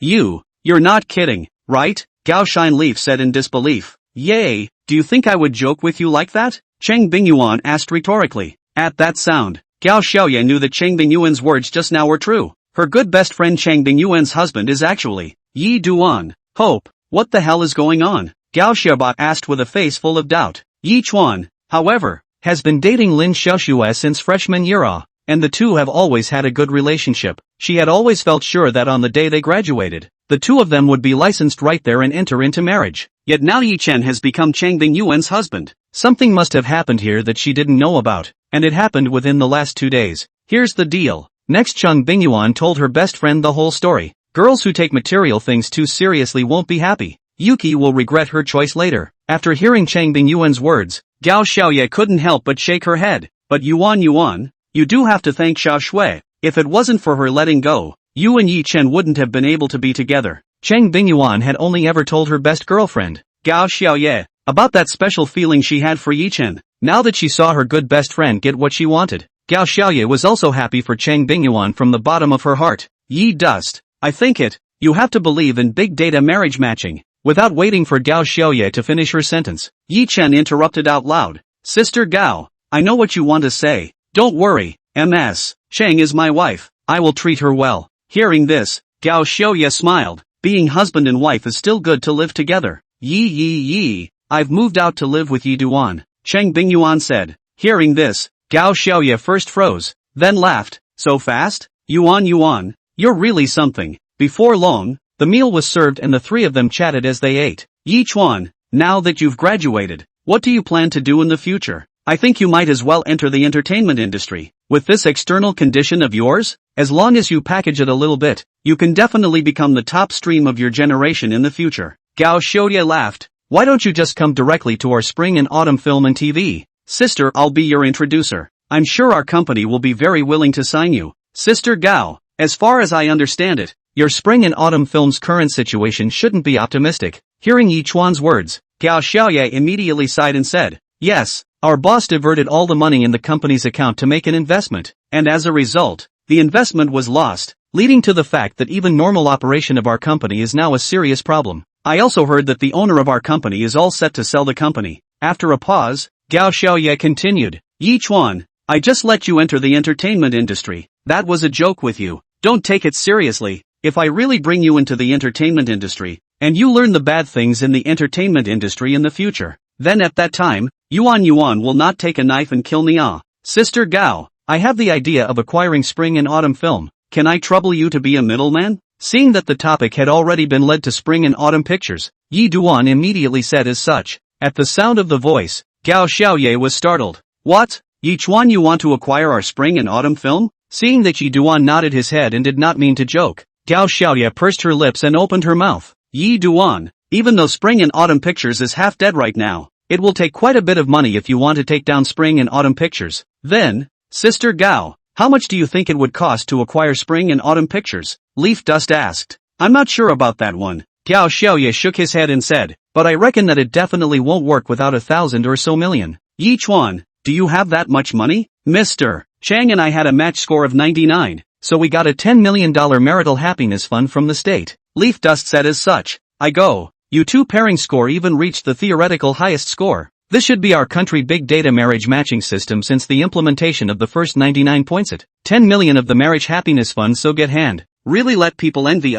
you're not kidding, right? Gao Shine Leaf said in disbelief. Yay, do you think I would joke with you like that? Cheng Bingyuan asked rhetorically. At that sound, Gao Xiaoye knew that Cheng Bingyuan's words just now were true. Her good best friend Cheng Bingyuan's husband is actually Yi Duan. Hope, what the hell is going on? Gao Xiaoba asked with a face full of doubt. Yi Chuan, however, has been dating Lin Xiaoxue since freshman year, and the two have always had a good relationship. She had always felt sure that on the day they graduated, the two of them would be licensed right there and enter into marriage. Yet now Yi Chen has become Cheng Bingyuan's husband. Something must have happened here that she didn't know about, and it happened within the last 2 days. Here's the deal. Next, Cheng Bingyuan told her best friend the whole story. Girls who take material things too seriously won't be happy. Yuki will regret her choice later. After hearing Cheng Bingyuan's words, Gao Xiaoye couldn't help but shake her head. But Yuan, you do have to thank Xiao Shui. If it wasn't for her letting go, you and Yi Chen wouldn't have been able to be together. Cheng Bingyuan had only ever told her best girlfriend, Gao Xiaoye, about that special feeling she had for Yi Chen. Now that she saw her good best friend get what she wanted, Gao Xiaoye was also happy for Cheng Bingyuan from the bottom of her heart. Yi Dust, I think you have to believe in big data marriage matching. Without waiting for Gao Xiaoye to finish her sentence, Yi Chen interrupted out loud. Sister Gao, I know what you want to say. Don't worry, Ms. Cheng is my wife. I will treat her well. Hearing this, Gao Xiaoye smiled. Being husband and wife is still good to live together. Yi, I've moved out to live with Yi Duan, Cheng Bingyuan said. Hearing this, Gao Xiaoye first froze, then laughed. So fast? Yuan, you're really something. Before long, the meal was served and the three of them chatted as they ate. Yi Chuan, Now that you've graduated, what do you plan to do in the future? I think you might as well enter the entertainment industry. With this external condition of yours, as long as you package it a little bit, you can definitely become the top stream of your generation in the future. Gao Xiaoye laughed. Why don't you just come directly to our spring and autumn film and TV? Sister, I'll be your introducer. I'm sure our company will be very willing to sign you. Sister Gao, as far as I understand it, your spring and autumn film's current situation shouldn't be optimistic. Hearing Yi Chuan's words, Gao Xiaoye immediately sighed and said, yes, our boss diverted all the money in the company's account to make an investment, and as a result, the investment was lost, leading to the fact that even normal operation of our company is now a serious problem. I also heard that the owner of our company is all set to sell the company. After a pause, Gao Xiaoye continued, Yi Chuan, I just let you enter the entertainment industry. That was a joke with you. Don't take it seriously. If I really bring you into the entertainment industry, and you learn the bad things in the entertainment industry in the future, then at that time, Yuan will not take a knife and kill me. Sister Gao, I have the idea of acquiring spring and autumn film. Can I trouble you to be a middleman? Seeing that the topic had already been led to spring and autumn pictures, Yi Duan immediately said as such. At the sound of the voice, Gao Xiaoye was startled. What? Yi Chuan, you want to acquire our spring and autumn film? Seeing that Yi Duan nodded his head and did not mean to joke, Gao Xiaoye pursed her lips and opened her mouth. Yi Duan, even though spring and autumn pictures is half dead right now, it will take quite a bit of money if you want to take down spring and autumn pictures. Then, Sister Gao, how much do you think it would cost to acquire spring and autumn pictures? Leaf Dust asked. I'm not sure about that one. Gao Xiaoye shook his head and said, but I reckon that it definitely won't work without 1,000 or so million. Yi Chuan, do you have that much money? Mr. Chang and I had a match score of 99, so we got a $10 million marital happiness fund from the state. Leaf Dust said as such. I go. You two pairing score even reached the theoretical highest score. This should be our country big data marriage matching system since the implementation of the first 99 points at 10 million of the marriage happiness fund, so get hand. Really let people envy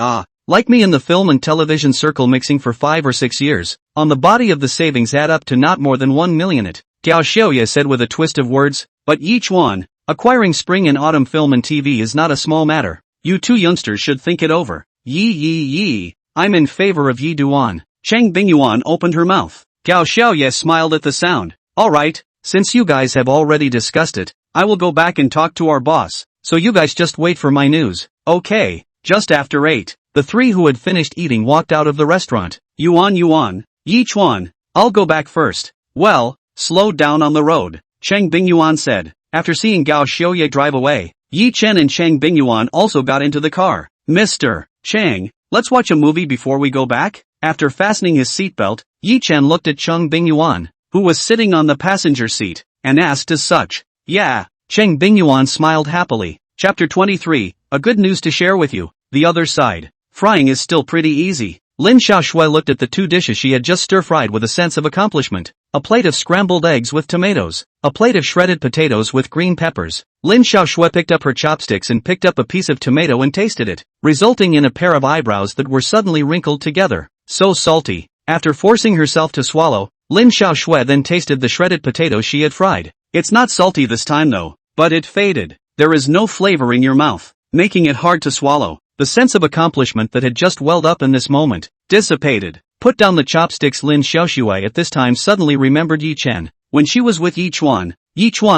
like me in the film and television circle mixing for 5 or 6 years. On the body of the savings add up to not more than 1 million it. Gao Xiaoye said with a twist of words, but Yi Chuan, acquiring spring and autumn film and TV is not a small matter. You two youngsters should think it over. Yi, I'm in favor of Yi Duan. Chang Bingyuan opened her mouth. Gao Xiaoye smiled at the sound. Alright, since you guys have already discussed it, I will go back and talk to our boss, so you guys just wait for my news. Okay. Just after 8, the three who had finished eating walked out of the restaurant. Yuan, Yi Chuan, I'll go back first. Well, slow down on the road, Chang Bingyuan said. After seeing Gao Xiaoye drive away, Yi Chen and Chang Bingyuan also got into the car. Mr. Chang, let's watch a movie before we go back? After fastening his seatbelt, Yi Chen looked at Chang Bingyuan, who was sitting on the passenger seat, and asked as such. Yeah, Chang Bingyuan smiled happily. Chapter 23, a good news to share with you. The other side. Frying is still pretty easy. Lin Xiaoshui looked at the two dishes she had just stir-fried with a sense of accomplishment. A plate of scrambled eggs with tomatoes. A plate of shredded potatoes with green peppers. Lin Xiaoshui picked up her chopsticks and picked up a piece of tomato and tasted it, resulting in a pair of eyebrows that were suddenly wrinkled together. So salty. After forcing herself to swallow, Lin Xiaoshui then tasted the shredded potatoes she had fried. It's not salty this time though, but it faded. There is no flavor in your mouth, making it hard to swallow. The sense of accomplishment that had just welled up in this moment dissipated. Put down the chopsticks. Lin Xiaoshui at this time suddenly remembered Yi Chen. When she was with Yi Chuan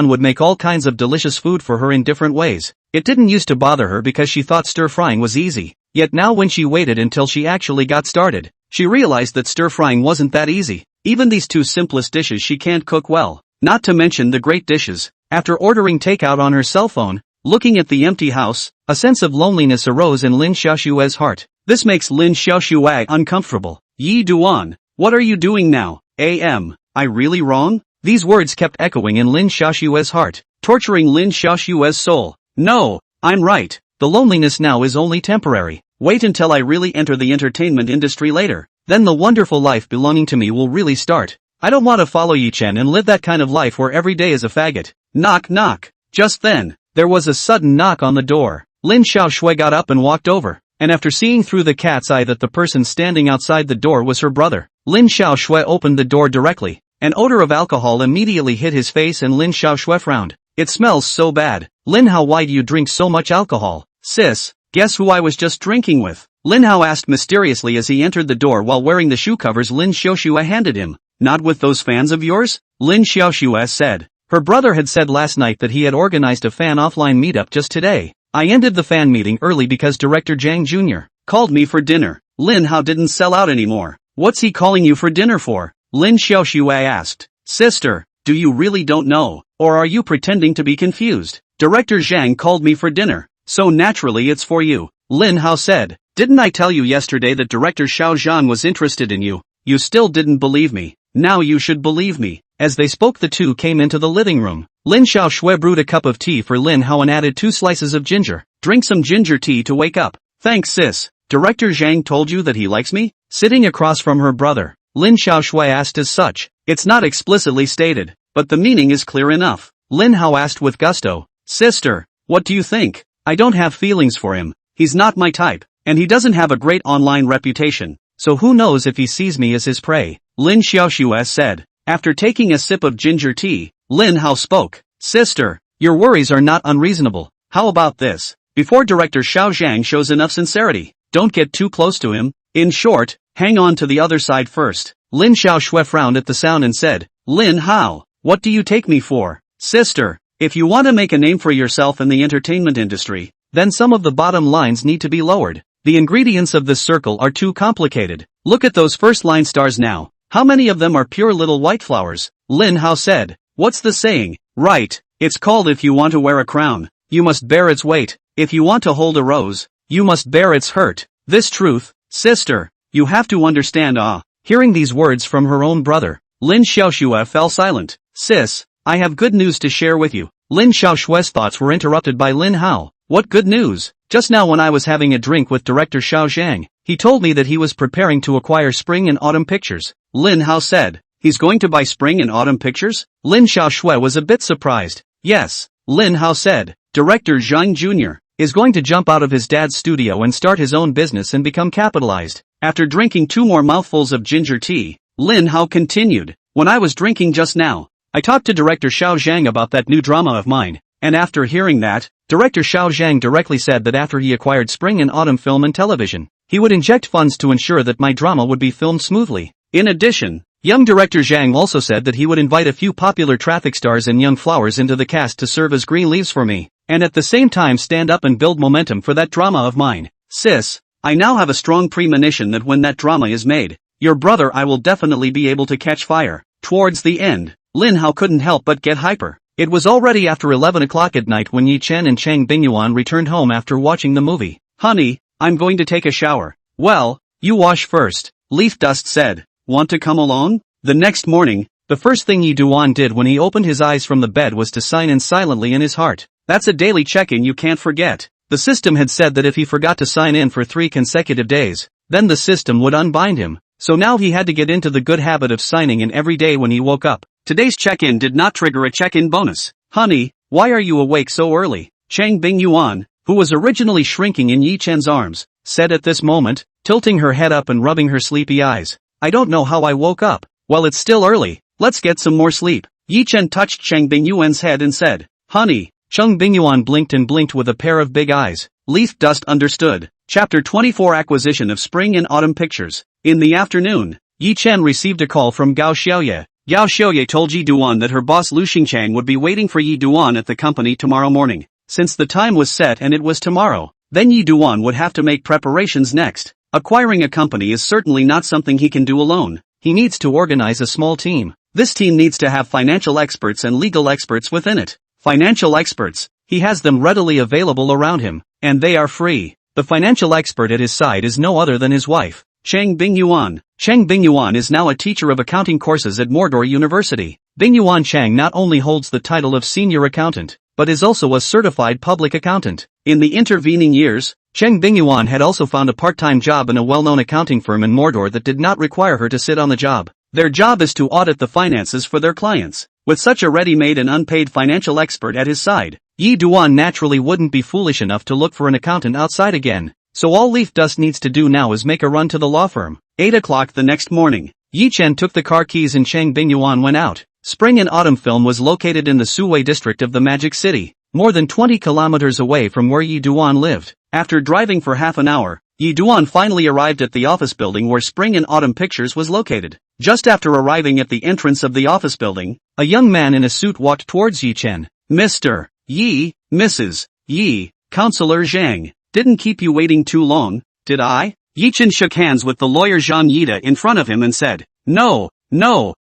would make all kinds of delicious food for her in different ways. It didn't used to bother her because she thought stir-frying was easy. Yet now when she waited until she actually got started, she realized that stir-frying wasn't that easy. Even these two simplest dishes she can't cook well, not to mention the great dishes. After ordering takeout on her cell phone, looking at the empty house, a sense of loneliness arose in Lin Xiaoshui's heart. This makes Lin Xiaoshui uncomfortable. Yi Duan, what are you doing now? Am I really wrong? These words kept echoing in Lin Xiaoshui's heart, torturing Lin Xiaoshui's soul. No, I'm right. The loneliness now is only temporary. Wait until I really enter the entertainment industry later. Then the wonderful life belonging to me will really start. I don't want to follow Yi Chen and live that kind of life where every day is a faggot. Knock knock. Just then, there was a sudden knock on the door. Lin Xiaoshui got up and walked over, and after seeing through the cat's eye that the person standing outside the door was her brother, Lin Xiaoshui opened the door directly. An odor of alcohol immediately hit his face and Lin Xiaoshui frowned. It smells so bad. Linhao, why do you drink so much alcohol? Sis, guess who I was just drinking with? Linhao asked mysteriously as he entered the door while wearing the shoe covers Lin Xiaoxue handed him. Not with those fans of yours? Lin Xiaoxue said. Her brother had said last night that he had organized a fan offline meetup just today. I ended the fan meeting early because Director Zhang Jr. called me for dinner. Linhao didn't sell out anymore. What's he calling you for dinner for? Lin Xiaoxue asked. Sister, do you really don't know, or are you pretending to be confused? Director Zhang called me for dinner, so naturally it's for you. Linhao said. Didn't I tell you yesterday that Director Xiao Zhan was interested in you? You still didn't believe me. Now you should believe me. As they spoke, the two came into the living room. Lin Xiaoxue brewed a cup of tea for Linhao and added 2 slices of ginger. Drink some ginger tea to wake up. Thanks sis. Director Zhang told you that he likes me? Sitting across from her brother, Lin Xiaoxue asked as such. It's not explicitly stated, but the meaning is clear enough. Linhao asked with gusto. Sister, what do you think? I don't have feelings for him. He's not my type, and he doesn't have a great online reputation, so who knows if he sees me as his prey, Lin Xiaoxue said. After taking a sip of ginger tea, Linhao spoke. Sister, your worries are not unreasonable. How about this? Before Director Xiao Zhang shows enough sincerity, don't get too close to him. In short, hang on to the other side first. Lin Xiaoxue frowned at the sound and said, Linhao, what do you take me for? Sister, if you want to make a name for yourself in the entertainment industry, then some of the bottom lines need to be lowered. The ingredients of this circle are too complicated. Look at those first line stars now. How many of them are pure little white flowers? Linhao said. What's the saying? Right, it's called if you want to wear a crown, you must bear its weight. If you want to hold a rose, you must bear its hurt. This truth, sister, you have to understand. Hearing these words from her own brother, Lin Xiaoxue fell silent. Sis, I have good news to share with you. Lin Xiaoxue's thoughts were interrupted by Linhao. What good news? Just now when I was having a drink with Director Xiao Zhang, he told me that he was preparing to acquire spring and autumn pictures. Linhao said. He's going to buy spring and autumn pictures? Lin Xiaoxue was a bit surprised. Yes, Linhao said. Director Zhang Jr. is going to jump out of his dad's studio and start his own business and become capitalized. After drinking 2 more mouthfuls of ginger tea, Linhao continued. When I was drinking just now, I talked to Director Xiao Zhang about that new drama of mine, and after hearing that, Director Xiao Zhang directly said that after he acquired spring and autumn film and television, he would inject funds to ensure that my drama would be filmed smoothly. In addition, young Director Zhang also said that he would invite a few popular traffic stars and young flowers into the cast to serve as green leaves for me, and at the same time stand up and build momentum for that drama of mine. Sis, I now have a strong premonition that when that drama is made, your brother I will definitely be able to catch fire. Towards the end, Linhao couldn't help but get hyper. It was already after 11 o'clock at night when Yi Chen and Chang Bingyuan returned home after watching the movie. Honey, I'm going to take a shower. Well, you wash first, Leaf Dust said. Want to come along? The next morning, the first thing Yi Duan did when he opened his eyes from the bed was to sign in silently in his heart. That's a daily check-in you can't forget. The system had said that if he forgot to sign in for 3 consecutive days, then the system would unbind him. So now he had to get into the good habit of signing in every day when he woke up. Today's check-in did not trigger a check-in bonus. Honey, why are you awake so early? Chang Bingyuan, who was originally shrinking in Yi Chen's arms, said at this moment, tilting her head up and rubbing her sleepy eyes. I don't know how I woke up. Well, it's still early. Let's get some more sleep. Yi Chen touched Chang Bingyuan's head and said, Honey. Chang Bingyuan blinked and blinked with a pair of big eyes. Leaf Dust understood. Chapter 24 Acquisition of Spring and Autumn Pictures. In the afternoon, Yi Chen received a call from Gao Xiaoye. Gao Xiaoye told Yi Duan that her boss Lu Xingchang would be waiting for Yi Duan at the company tomorrow morning. Since the time was set and it was tomorrow, then Yi Duan would have to make preparations next. Acquiring a company is certainly not something he can do alone. He needs to organize a small team. This team needs to have financial experts and legal experts within it. Financial experts, he has them readily available around him, and they are free. The financial expert at his side is no other than his wife, Chang Bingyuan. Chang Bingyuan is now a teacher of accounting courses at Mordor University. Bingyuan Chang not only holds the title of senior accountant, but is also a certified public accountant. In the intervening years, Chang Bingyuan had also found a part-time job in a well-known accounting firm in Mordor that did not require her to sit on the job. Their job is to audit the finances for their clients. With such a ready-made and unpaid financial expert at his side, Yi Duan naturally wouldn't be foolish enough to look for an accountant outside again. So all Leaf Dust needs to do now is make a run to the law firm. 8 o'clock the next morning, Yi Chen took the car keys and Chang Bingyuan went out. Spring and Autumn Film was located in the Suwei district of the Magic City, more than 20 kilometers away from where Yi Duan lived. After driving for half an hour, Yi Duan finally arrived at the office building where Spring and Autumn Pictures was located. Just after arriving at the entrance of the office building, a young man in a suit walked towards Yi Chen. Mr. Yi, Mrs. Yi, Counselor Zhang. Didn't keep you waiting too long, did I? Yi Chen shook hands with the lawyer Zhang Yida in front of him and said, No,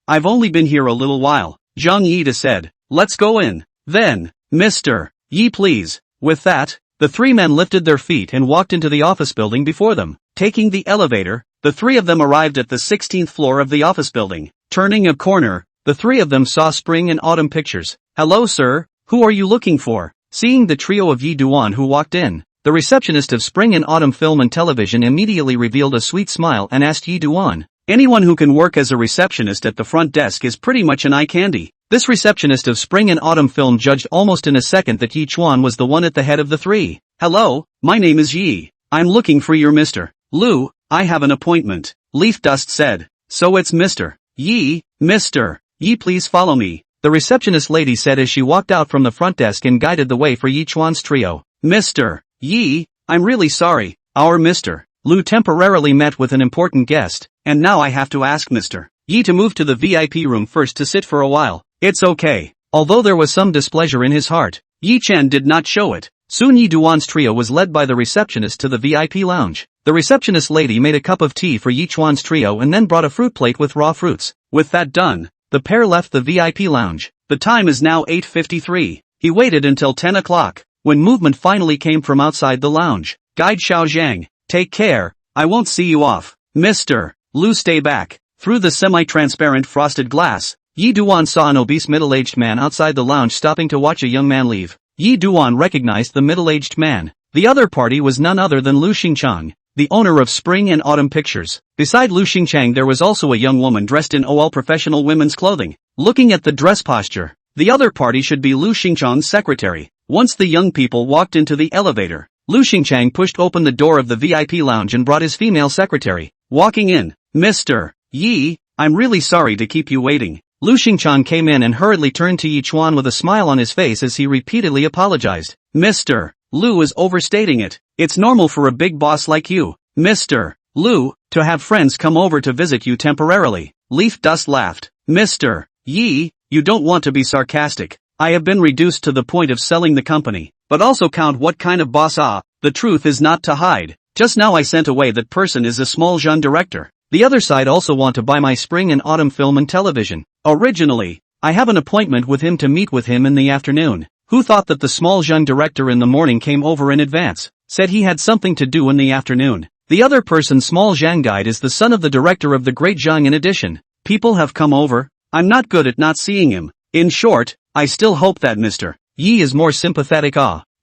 I've only been here a little while. Zhang Yida said, Let's go in. Then, Mr. Yi please. With that, the three men lifted their feet and walked into the office building before them. Taking the elevator, the three of them arrived at the 16th floor of the office building. Turning a corner, the three of them saw Spring and Autumn Pictures. Hello sir, who are you looking for? Seeing the trio of Yi Duan who walked in, the receptionist of Spring and Autumn Film and Television immediately revealed a sweet smile and asked Yi Duan. Anyone who can work as a receptionist at the front desk is pretty much an eye candy. This receptionist of Spring and Autumn Film judged almost in a second that Yi Chuan was the one at the head of the three. Hello, my name is Yi. I'm looking for your Mr. Lu. I have an appointment. Leaf Dust said. So it's Mr. Yi. Mr. Yi please follow me. The receptionist lady said as she walked out from the front desk and guided the way for Yi Chuan's trio. Mr. Yi, I'm really sorry. Our Mr. Lu temporarily met with an important guest, and now I have to ask Mr. Yi to move to the VIP room first to sit for a while. It's okay. Although there was some displeasure in his heart, Yi Chen did not show it. Soon Yi Duan's trio was led by the receptionist to the VIP lounge. The receptionist lady made a cup of tea for Yi Chuan's trio and then brought a fruit plate with raw fruits. With that done, the pair left the VIP lounge. The time is now 8:53. He waited until 10 o'clock, when movement finally came from outside the lounge. Guide Xiao Zhang, take care, I won't see you off. Mr. Lu stay back. Through the semi-transparent frosted glass, Yi Duan saw an obese middle-aged man outside the lounge stopping to watch a young man leave. Yi Duan recognized the middle-aged man. The other party was none other than Lu Xingchang, the owner of Spring and Autumn Pictures. Beside Lu Xingchang there was also a young woman dressed in all professional women's clothing. Looking at the dress posture, the other party should be Lu Xingchang's secretary. Once the young people walked into the elevator, Lu Xingchang pushed open the door of the VIP lounge and brought his female secretary. Walking in, Mr. Yi, I'm really sorry to keep you waiting. Lu Xingchang came in and hurriedly turned to Yi Chuan with a smile on his face as he repeatedly apologized. Mr. Lu is overstating it. It's normal for a big boss like you, Mr. Lu, to have friends come over to visit you temporarily. Leaf Dust laughed. Mr. Yi, you don't want to be sarcastic. I have been reduced to the point of selling the company, but also count what kind of boss the truth is not to hide. Just now I sent away that person is a small jeune director. The other side also want to buy my Spring and Autumn Film and Television. Originally, I have an appointment with him to meet with him in the afternoon. Who thought that the small jeune director in the morning came over in advance, said he had something to do in the afternoon. The other person small Zhang guide is the son of the director of the Great Zhang in addition. People have come over, I'm not good at not seeing him. In short, I still hope that Mr. Yi is more sympathetic.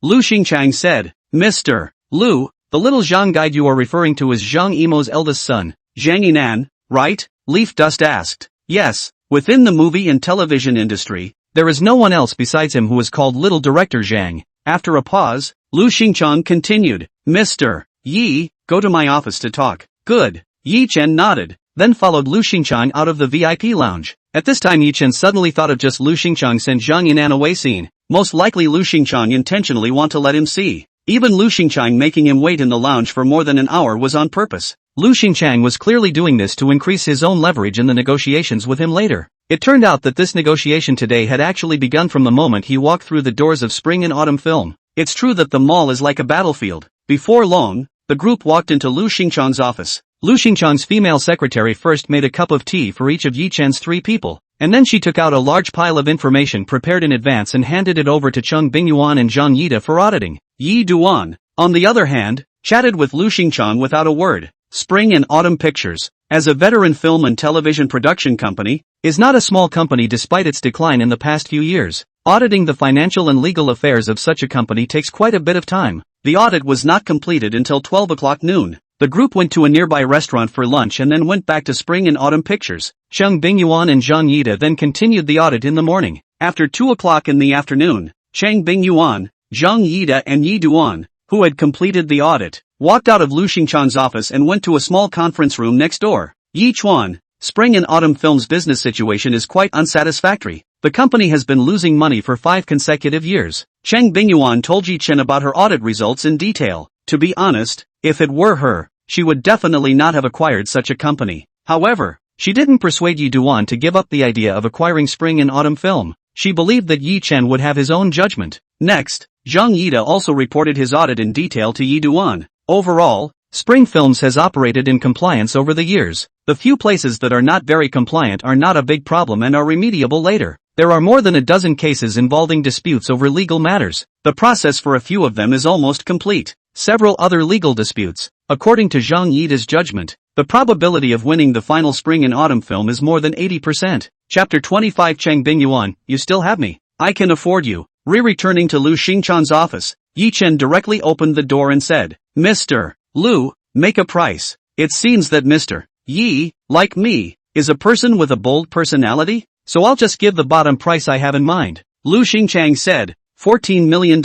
Lu Xingchang said. Mr. Lu, the little Zhang guide you are referring to is Zhang Yimou's eldest son, Zhang Yinan, right? Leaf Dust asked. Yes, within the movie and television industry, there is no one else besides him who is called Little Director Zhang. After a pause, Lu Xingchang continued. Mr. Yi, go to my office to talk. Good. Yi Chen nodded, then followed Lu Xingchang out of the VIP lounge. At this time Yi Chen suddenly thought of just Lu Xingchang sent Zhang Yinan away scene. Most likely Lu Xingchang intentionally want to let him see. Even Lu Xingchang making him wait in the lounge for more than an hour was on purpose. Lu Xingchang was clearly doing this to increase his own leverage in the negotiations with him later. It turned out that this negotiation today had actually begun from the moment he walked through the doors of Spring and Autumn Film. It's true that the mall is like a battlefield. Before long, the group walked into Lu Xingchang's office. Lu Xingchang's female secretary first made a cup of tea for each of Yi Chen's three people, and then she took out a large pile of information prepared in advance and handed it over to Cheng Bingyuan and Zhang Yida for auditing. Yi Duan, on the other hand, chatted with Lu Xingchang without a word. Spring and Autumn Pictures, as a veteran film and television production company, is not a small company despite its decline in the past few years. Auditing the financial and legal affairs of such a company takes quite a bit of time. The audit was not completed until 12 o'clock noon. The group went to a nearby restaurant for lunch and then went back to Spring and Autumn Pictures. Cheng Bingyuan and Zhang Yida then continued the audit in the morning. After 2 o'clock in the afternoon, Cheng Bingyuan, Zhang Yida and Yi Duan, who had completed the audit, walked out of Lu Xingchang's office and went to a small conference room next door. Yi Chuan, Spring and Autumn Film's business situation is quite unsatisfactory. The company has been losing money for 5 consecutive years. Cheng Bingyuan told Yi Chen about her audit results in detail. To be honest, If it were her, she would definitely not have acquired such a company. However, she didn't persuade Yi Duan to give up the idea of acquiring Spring and Autumn Film. She believed that Yi Chen would have his own judgment. Next, Zhang Yida also reported his audit in detail to Yi Duan. Overall, Spring Films has operated in compliance over the years. The few places that are not very compliant are not a big problem and are remediable later. There are more than a dozen cases involving disputes over legal matters. The process for a few of them is almost complete. Several other legal disputes. According to Zhang Yida's judgment, the probability of winning the final Spring and Autumn Film is more than 80%. Chapter 25 Cheng Bingyuan, you still have me. I can afford you. Returning to Lu Xingchan's office, Yi Chen directly opened the door and said, Mr. Lu, make a price. It seems that Mr. Yi, like me, is a person with a bold personality, so I'll just give the bottom price I have in mind. Lu Xingchang said, $14 million.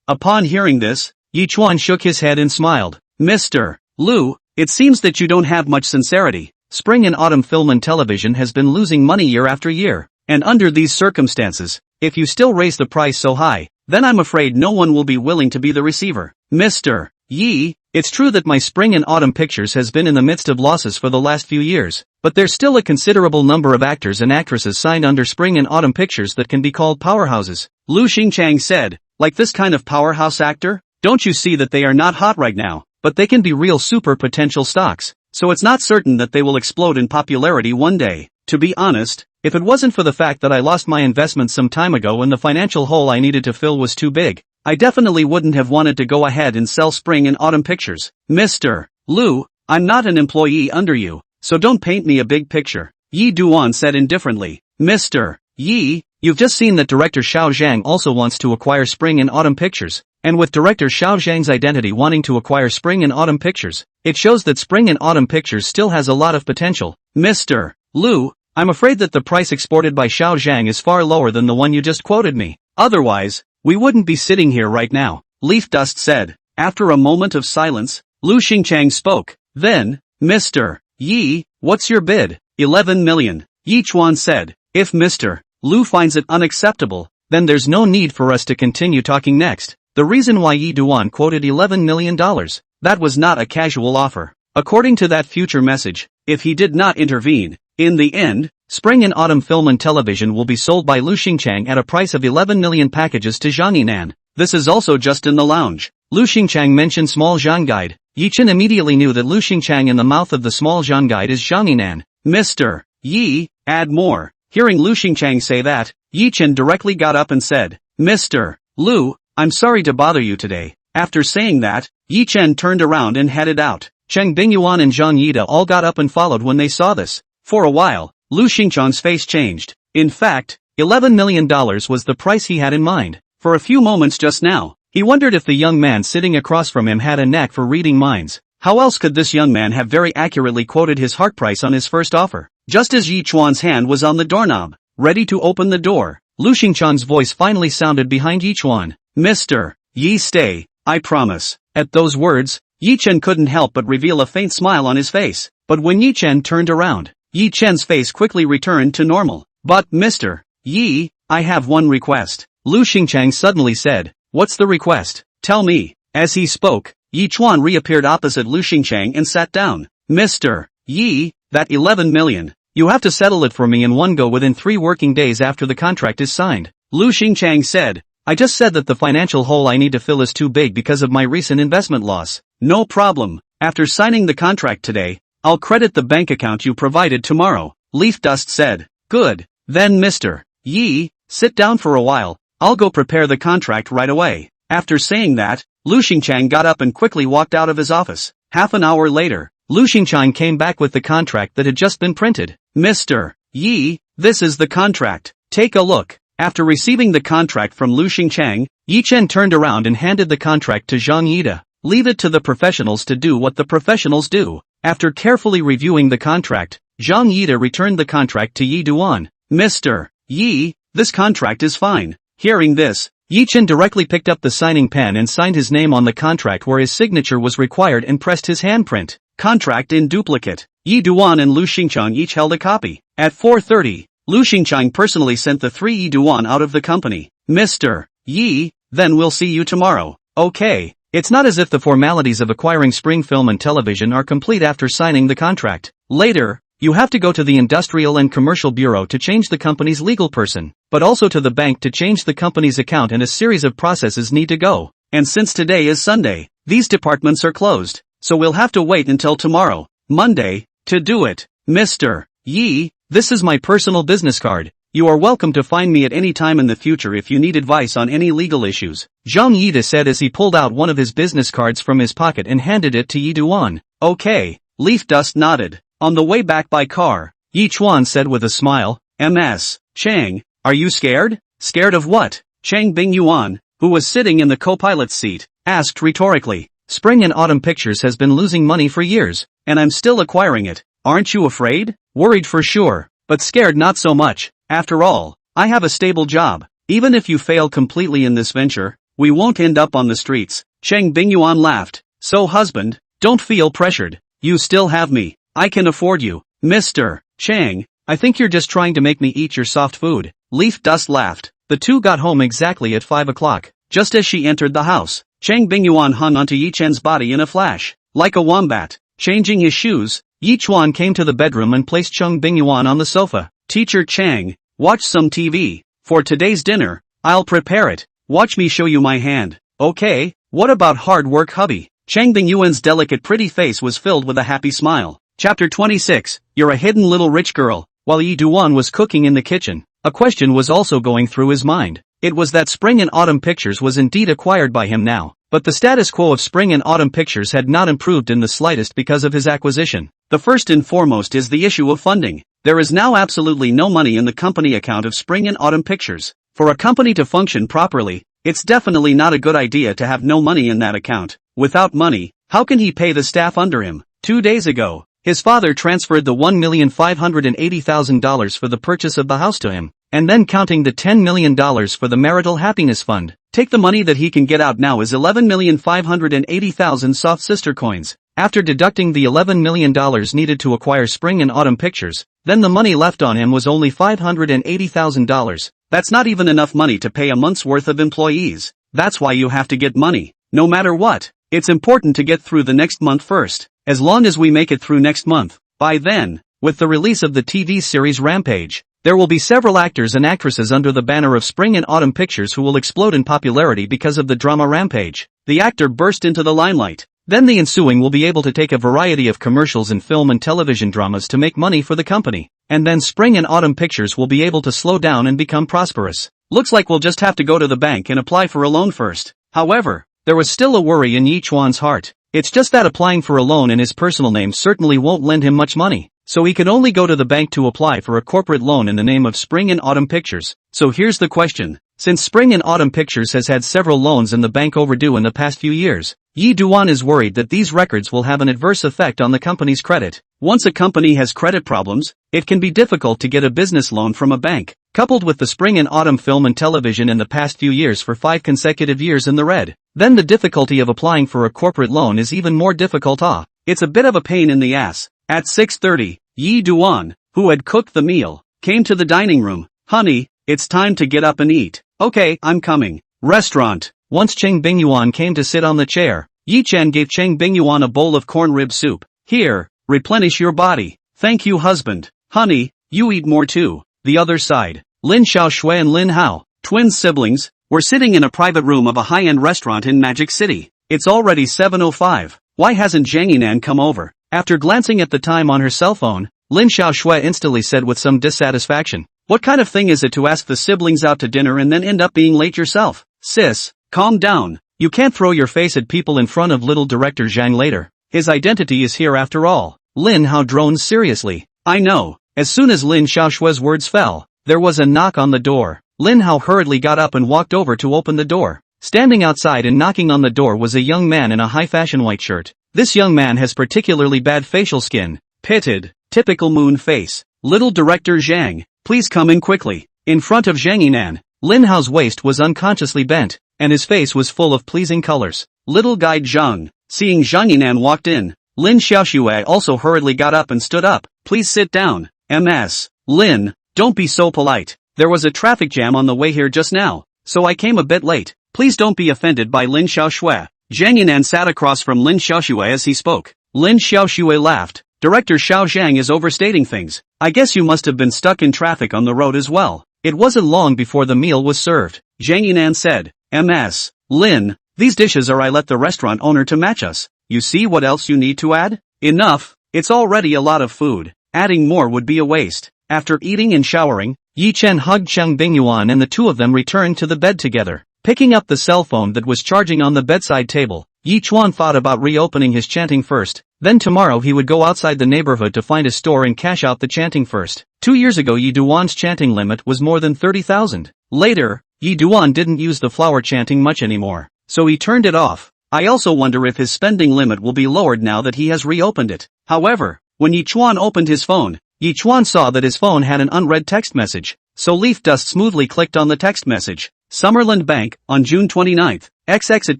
Upon hearing this, Yi Chuan shook his head and smiled. Mr. Lu, it seems that you don't have much sincerity. Spring and Autumn Film and Television has been losing money year after year, and under these circumstances, if you still raise the price so high, then I'm afraid no one will be willing to be the receiver. Mr. Yi, it's true that my Spring and Autumn Pictures has been in the midst of losses for the last few years, but there's still a considerable number of actors and actresses signed under Spring and Autumn Pictures that can be called powerhouses. Lu Xingchang said, like this kind of powerhouse actor? Don't you see that they are not hot right now, but they can be real super potential stocks, so it's not certain that they will explode in popularity one day. To be honest, if it wasn't for the fact that I lost my investment some time ago and the financial hole I needed to fill was too big, I definitely wouldn't have wanted to go ahead and sell Spring and Autumn Pictures. Mr. Lu, I'm not an employee under you, so don't paint me a big picture. Yi Duan said indifferently. Mr. Yi, you've just seen that director Xiao Zhang also wants to acquire Spring and Autumn Pictures, and with director Xiao Zhang's identity wanting to acquire Spring and Autumn Pictures, it shows that Spring and Autumn Pictures still has a lot of potential. Mr. Lu, I'm afraid that the price exported by Xiao Zhang is far lower than the one you just quoted me. Otherwise, we wouldn't be sitting here right now, Leaf Dust said. After a moment of silence, Lu Xingchang spoke. Then, Mr. Yi, what's your bid? 11 million. Yi Chuan said. If Mr. Lu finds it unacceptable, then there's no need for us to continue talking next. The reason why Yi Duan quoted $11 million, that was not a casual offer. According to that future message, if he did not intervene, in the end, Spring and Autumn Film and Television will be sold by Lu Xingchang at a price of 11 million packages to Zhang Yinan. This is also just in the lounge. Lu Xingchang mentioned Small Zhang Guide. Yi Chen immediately knew that Lu Xingchang in the mouth of the Small Zhang Guide is Zhang Yinan. Mr. Yi, add more. Hearing Lu Xingchang say that, Yi Chen directly got up and said, Mr. Lu, I'm sorry to bother you today. After saying that, Yi Chen turned around and headed out. Cheng Bingyuan and Zhang Yida all got up and followed when they saw this. For a while, Lu Xingchang's face changed. In fact, $11 million was the price he had in mind. For a few moments just now, he wondered if the young man sitting across from him had a knack for reading minds. How else could this young man have very accurately quoted his heart price on his first offer? Just as Yi Chuan's hand was on the doorknob, ready to open the door, Lu Xingchan's voice finally sounded behind Yi Chuan. Mr. Yi, stay, I promise. At those words, Yi Chen couldn't help but reveal a faint smile on his face. But when Yi Chen turned around, Yi Chen's face quickly returned to normal. But Mr. Yi, I have one request. Lu Xingchang suddenly said. What's the request? Tell me. As he spoke, Yi Chuan reappeared opposite Lu Xingchang and sat down. Mr. Yi, that 11 million. You have to settle it for me in one go within 3 working days after the contract is signed. Lu Xingchang said. I just said that the financial hole I need to fill is too big because of my recent investment loss. No problem. After signing the contract today, I'll credit the bank account you provided tomorrow. Leaf Dust said. Good. Then Mr. Yi, sit down for a while. I'll go prepare the contract right away. After saying that, Lu Xingchang got up and quickly walked out of his office. Half an hour later, Lu Xingchang came back with the contract that had just been printed. Mr. Yi, this is the contract. Take a look. After receiving the contract from Lu Xingchang, Yi Chen turned around and handed the contract to Zhang Yida. Leave it to the professionals to do what the professionals do. After carefully reviewing the contract, Zhang Yida returned the contract to Yi Duan. Mr. Yi, this contract is fine. Hearing this, Yi Chen directly picked up the signing pen and signed his name on the contract where his signature was required and pressed his handprint. Contract in duplicate. Yi Duan and Lu Xingchang each held a copy. At 4:30, Lu Xingchang personally sent the 3 Yi Duan out of the company. Mr. Yi, then we'll see you tomorrow. Okay. It's not as if the formalities of acquiring Spring Film and Television are complete after signing the contract. Later, you have to go to the Industrial and Commercial Bureau to change the company's legal person, but also to the bank to change the company's account, and a series of processes need to go. And since today is Sunday, these departments are closed, so we'll have to wait until tomorrow, Monday, to do it. Mr. Yi, this is my personal business card. You are welcome to find me at any time in the future if you need advice on any legal issues, Zhang Yida said as he pulled out one of his business cards from his pocket and handed it to Yi Duan. Okay, Leaf Dust nodded. On the way back by car, Yi Chuan said with a smile, Ms. Chang, are you scared? Scared of what? Chang Bingyuan, who was sitting in the co-pilot's seat, asked rhetorically. Spring and Autumn Pictures has been losing money for years, and I'm still acquiring it. Aren't you afraid? Worried for sure, but scared not so much. After all, I have a stable job. Even if you fail completely in this venture, we won't end up on the streets. Chang Bingyuan laughed. So husband, don't feel pressured. You still have me. I can afford you. Mr. Chang, I think you're just trying to make me eat your soft food. Leaf Dust laughed. The two got home exactly at 5 o'clock. Just as she entered the house, Chang Bingyuan hung onto Yi Chen's body in a flash. Like a wombat. Changing his shoes, Yi Chuan came to the bedroom and placed Chang Bingyuan on the sofa. Teacher Chang, watch some TV. For today's dinner, I'll prepare it. Watch me show you my hand. Okay, what about hard work, hubby? Chang Bingyuan's delicate pretty face was filled with a happy smile. Chapter 26, You're a hidden little rich girl. While Yi Duan was cooking in the kitchen, a question was also going through his mind. It was that Spring and Autumn Pictures was indeed acquired by him now, but the status quo of Spring and Autumn Pictures had not improved in the slightest because of his acquisition. The first and foremost is the issue of funding. There is now absolutely no money in the company account of Spring and Autumn Pictures. For a company to function properly, it's definitely not a good idea to have no money in that account. Without money, how can he pay the staff under him? 2 days ago, his father transferred the $1,580,000 for the purchase of the house to him, and then counting the $10 million for the marital happiness fund. Take the money that he can get out now is $11,580,000 soft sister coins. After deducting the $11 million needed to acquire Spring and Autumn Pictures, then the money left on him was only $580,000. That's not even enough money to pay a month's worth of employees. That's why you have to get money. No matter what, it's important to get through the next month first. As long as we make it through next month, by then, with the release of the TV series Rampage, there will be several actors and actresses under the banner of Spring and Autumn Pictures who will explode in popularity because of the drama Rampage. The actor burst into the limelight. Then the ensuing will be able to take a variety of commercials and film and television dramas to make money for the company. And then Spring and Autumn Pictures will be able to slow down and become prosperous. Looks like we'll just have to go to the bank and apply for a loan first. However, there was still a worry in Yi Chuan's heart. It's just that applying for a loan in his personal name certainly won't lend him much money. So he could only go to the bank to apply for a corporate loan in the name of Spring and Autumn Pictures. So here's the question. Since Spring and Autumn Pictures has had several loans in the bank overdue in the past few years, Yi Duan is worried that these records will have an adverse effect on the company's credit. Once a company has credit problems, it can be difficult to get a business loan from a bank. Coupled with the Spring and Autumn film and television in the past few years for 5 consecutive years in the red, then the difficulty of applying for a corporate loan is even more difficult. It's a bit of a pain in the ass. At 6:30, Yi Duan, who had cooked the meal, came to the dining room. Honey, it's time to get up and eat. Okay, I'm coming. Restaurant. Once Cheng Bingyuan came to sit on the chair, Yi Chen gave Cheng Bingyuan a bowl of corn rib soup. Here, replenish your body. Thank you, husband. Honey, you eat more too. The other side, Lin Xiaoshui and Linhao, twin siblings, were sitting in a private room of a high-end restaurant in Magic City. It's already 7:05. Why hasn't Zhang Yinan come over? After glancing at the time on her cell phone, Lin Xiaoshui instantly said with some dissatisfaction, what kind of thing is it to ask the siblings out to dinner and then end up being late yourself? Sis, calm down. You can't throw your face at people in front of little director Zhang later. His identity is here after all. Linhao droned seriously. I know. As soon as Lin Xiaoshui's words fell, there was a knock on the door. Linhao hurriedly got up and walked over to open the door. Standing outside and knocking on the door was a young man in a high-fashion white shirt. This young man has particularly bad facial skin. Pitted, typical moon face. Little director Zhang, please come in quickly. In front of Zhang Yinan, Linhao's waist was unconsciously bent, and his face was full of pleasing colors. Little guide Zhang, seeing Zhang Yinan walked in, Lin Xiaoshui also hurriedly got up and stood up. Please sit down. Ms. Lin, don't be so polite. There was a traffic jam on the way here just now, so I came a bit late. Please don't be offended by Lin Xiaoshui. Zhang Yinan sat across from Lin Xiaoxue as he spoke. Lin Xiaoxue laughed. Director Xiao Zhang is overstating things. I guess you must have been stuck in traffic on the road as well. It wasn't long before the meal was served. Zhang Yinan said, Ms. Lin, these dishes are I let the restaurant owner to match us. You see what else you need to add? Enough, it's already a lot of food. Adding more would be a waste. After eating and showering, Yi Chen hugged Cheng Bingyuan and the two of them returned to the bed together. Picking up the cell phone that was charging on the bedside table, Yi Chuan thought about reopening his chanting first, then tomorrow he would go outside the neighborhood to find a store and cash out the chanting first. 2 years ago Yi Duan's chanting limit was more than 30,000. Later, Yi Duan didn't use the flower chanting much anymore, so he turned it off. I also wonder if his spending limit will be lowered now that he has reopened it. However, when Yi Chuan opened his phone, Yi Chuan saw that his phone had an unread text message, so Leaf Dust smoothly clicked on the text message. Summerland Bank, on June 29th, XX at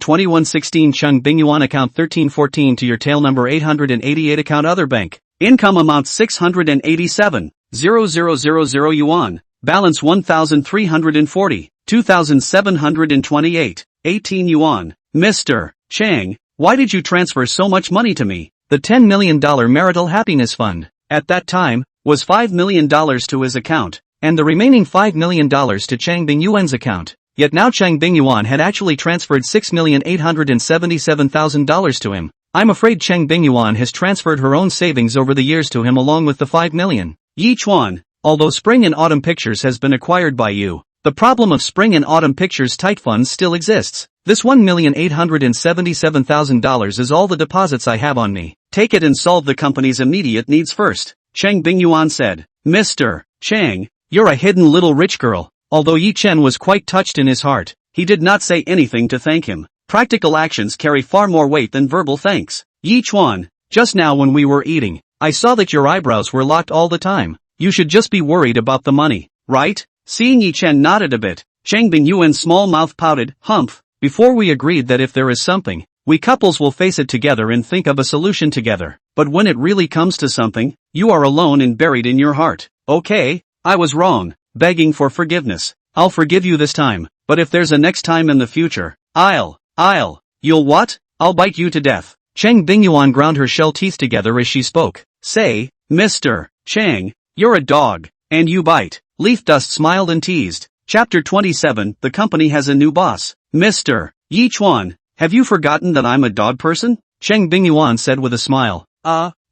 2116 Cheng Bingyuan account 1314 to your tail number 888 account other bank. Income amount 687,000 yuan. Balance 1,340, 2,728, 18 yuan. Mr. Chang, why did you transfer so much money to me? The $10 million marital happiness fund, at that time, was $5 million to his account, and the remaining $5 million to Chang Bingyuan's account. Yet now Chang Bingyuan had actually transferred $6,877,000 to him. I'm afraid Chang Bingyuan has transferred her own savings over the years to him along with the $5 million. Yi Chuan, although Spring and Autumn Pictures has been acquired by you, the problem of Spring and Autumn Pictures tight funds still exists. This $1,877,000 is all the deposits I have on me. Take it and solve the company's immediate needs first. Chang Bingyuan said. Mr. Chang, you're a hidden little rich girl. Although Yi Chen was quite touched in his heart, he did not say anything to thank him. Practical actions carry far more weight than verbal thanks. Yi Chuan, just now when we were eating, I saw that your eyebrows were locked all the time. You should just be worried about the money, right? Seeing Yi Chen nodded a bit, Chang Bingyuan's small mouth pouted, humph. Before we agreed that if there is something, we couples will face it together and think of a solution together. But when it really comes to something, you are alone and buried in your heart. Okay, I was wrong. Begging for forgiveness. I'll forgive you this time, but if there's a next time in the future, you'll what? I'll bite you to death. Cheng Bingyuan ground her shell teeth together as she spoke. Say, Mr. Chang, you're a dog, and you bite. Leaf Dust smiled and teased. Chapter 27, the company has a new boss. Mr. Yi Chuan, have you forgotten that I'm a dog person? Cheng Bingyuan said with a smile.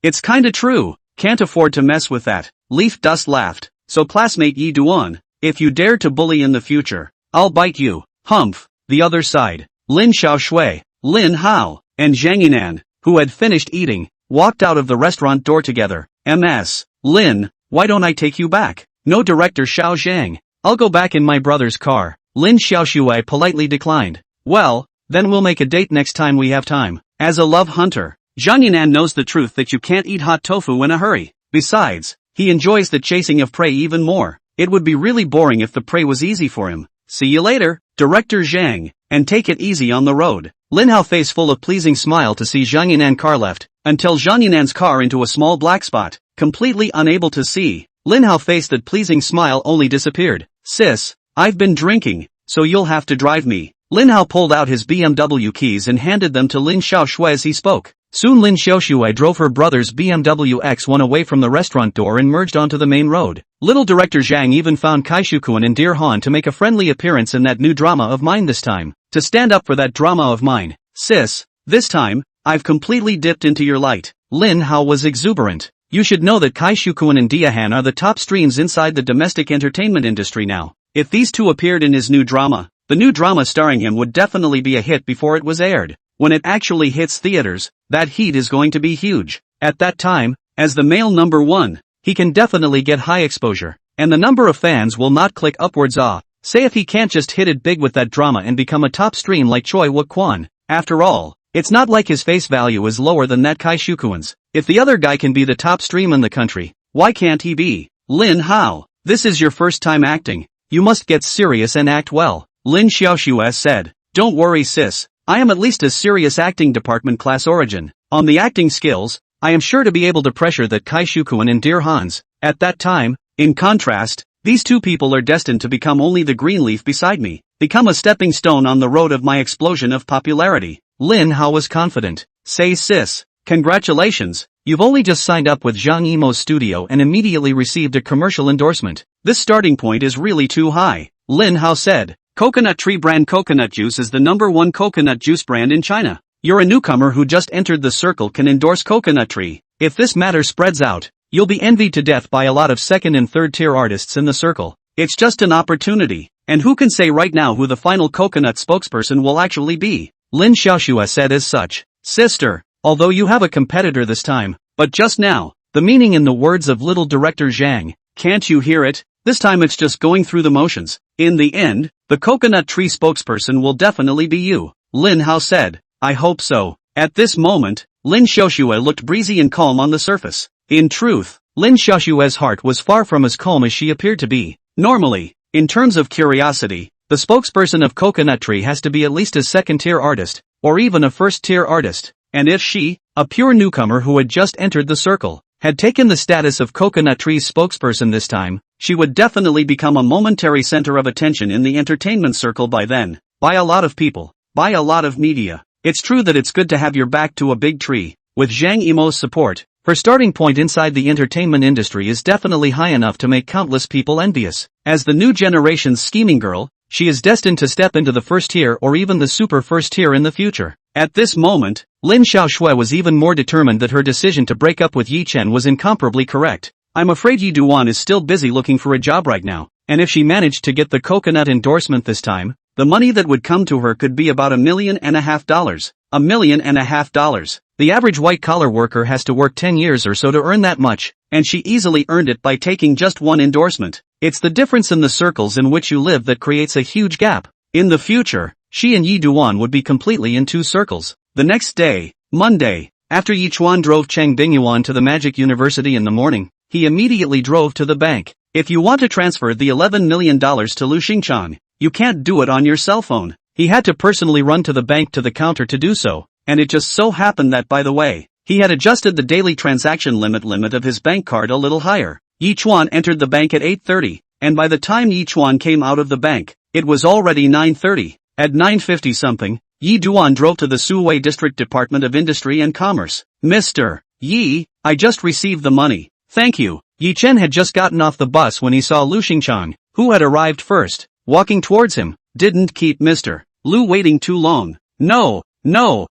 It's kinda true. Can't afford to mess with that. Leaf Dust laughed. So classmate Yi Duan, if you dare to bully in the future, I'll bite you. Humph. The other side. Lin Xiaoshui, Linhao, and Zhang Yinan, who had finished eating, walked out of the restaurant door together. Ms. Lin, why don't I take you back? No, Director Xiao Zhang. I'll go back in my brother's car. Lin Xiaoshui politely declined. Well, then we'll make a date next time we have time. As a love hunter, Zhang Yinan knows the truth that you can't eat hot tofu in a hurry. Besides, he enjoys the chasing of prey even more. It would be really boring if the prey was easy for him. See you later, Director Zhang, and take it easy on the road. Linhao face full of pleasing smile to see Zhang Yinan car left, until Zhang Yinan's car into a small black spot, completely unable to see. Linhao face that pleasing smile only disappeared. Sis, I've been drinking, so you'll have to drive me. Linhao pulled out his BMW keys and handed them to Lin Xiaoshui as he spoke. Soon Lin Xiaoshui drove her brother's BMW X1 away from the restaurant door and merged onto the main road. Little Director Zhang even found Kai Shukuan and Dear Han to make a friendly appearance in that new drama of mine this time. To stand up for that drama of mine. Sis, this time, I've completely dipped into your light. Lin Hao was exuberant. You should know that Kai Shukuan and Dia Han are the top streams inside the domestic entertainment industry now. If these two appeared in his new drama, the new drama starring him would definitely be a hit before it was aired. When it actually hits theaters, that heat is going to be huge. At that time, as the male number one, he can definitely get high exposure, and the number of fans will not click upwards. Say if he can't just hit it big with that drama and become a top stream like Choi Wook Kwan. After all, it's not like his face value is lower than that Kai Shukuan's. If the other guy can be the top stream in the country, why can't he be? Lin Hao, this is your first time acting. You must get serious and act well. Lin Xiaoshui said. Don't worry sis. I am at least a serious acting department class origin. On the acting skills, I am sure to be able to pressure that Kai Shukuan and Dear Hans. At that time, in contrast, these two people are destined to become only the green leaf beside me, become a stepping stone on the road of my explosion of popularity. Linhao was confident. Say sis, congratulations, you've only just signed up with Zhang Yimou's studio and immediately received a commercial endorsement. This starting point is really too high, Linhao said. Coconut Tree brand coconut juice is the #1 coconut juice brand in China. You're a newcomer who just entered the circle can endorse Coconut Tree. If this matter spreads out, you'll be envied to death by a lot of second and third tier artists in the circle. It's just an opportunity, and who can say right now who the final coconut spokesperson will actually be? Lin Xiaoxue said as such. Sister, although you have a competitor this time, but just now, the meaning in the words of little director Zhang, can't you hear it? This time it's just going through the motions. In the end, the Coconut Tree spokesperson will definitely be you, Linhao said. I hope so. At this moment, Lin Xiaoxue looked breezy and calm on the surface. In truth, Lin Xiaoxue's heart was far from as calm as she appeared to be. Normally, in terms of curiosity, the spokesperson of Coconut Tree has to be at least a second-tier artist, or even a first-tier artist, and if she, a pure newcomer who had just entered the circle, had taken the status of Coconut Tree's spokesperson this time, she would definitely become a momentary center of attention in the entertainment circle by then, by a lot of people, by a lot of media. It's true that it's good to have your back to a big tree. With Zhang Yimou's support, her starting point inside the entertainment industry is definitely high enough to make countless people envious. As the new generation's scheming girl, she is destined to step into the first tier or even the super first tier in the future. At this moment, Lin Xiaoxue was even more determined that her decision to break up with Yi Chen was incomparably correct. I'm afraid Yi Duan is still busy looking for a job right now, and if she managed to get the coconut endorsement this time, the money that would come to her could be about $1.5 million. $1.5 million. The average white-collar worker has to work 10 years or so to earn that much, and she easily earned it by taking just one endorsement. It's the difference in the circles in which you live that creates a huge gap. In the future, she and Yi Duan would be completely in two circles. The next day, Monday, after Yi Chuan drove Cheng Bingyuan to the Magic University in the morning, he immediately drove to the bank. If you want to transfer the $11 million to Lu Xingchang, you can't do it on your cell phone. He had to personally run to the bank to the counter to do so, and it just so happened that, by the way, he had adjusted the daily transaction limit of his bank card a little higher. Yi Chuan entered the bank at 8:30, and by the time Yi Chuan came out of the bank, it was already 9:30. At 9:50 something, Yi Duan drove to the Suwei District Department of Industry and Commerce. Mr. Yi, I just received the money. Thank you. Yi Chen had just gotten off the bus when he saw Lu Xingchang, who had arrived first. Walking towards him, didn't keep Mr. Lu waiting too long. No,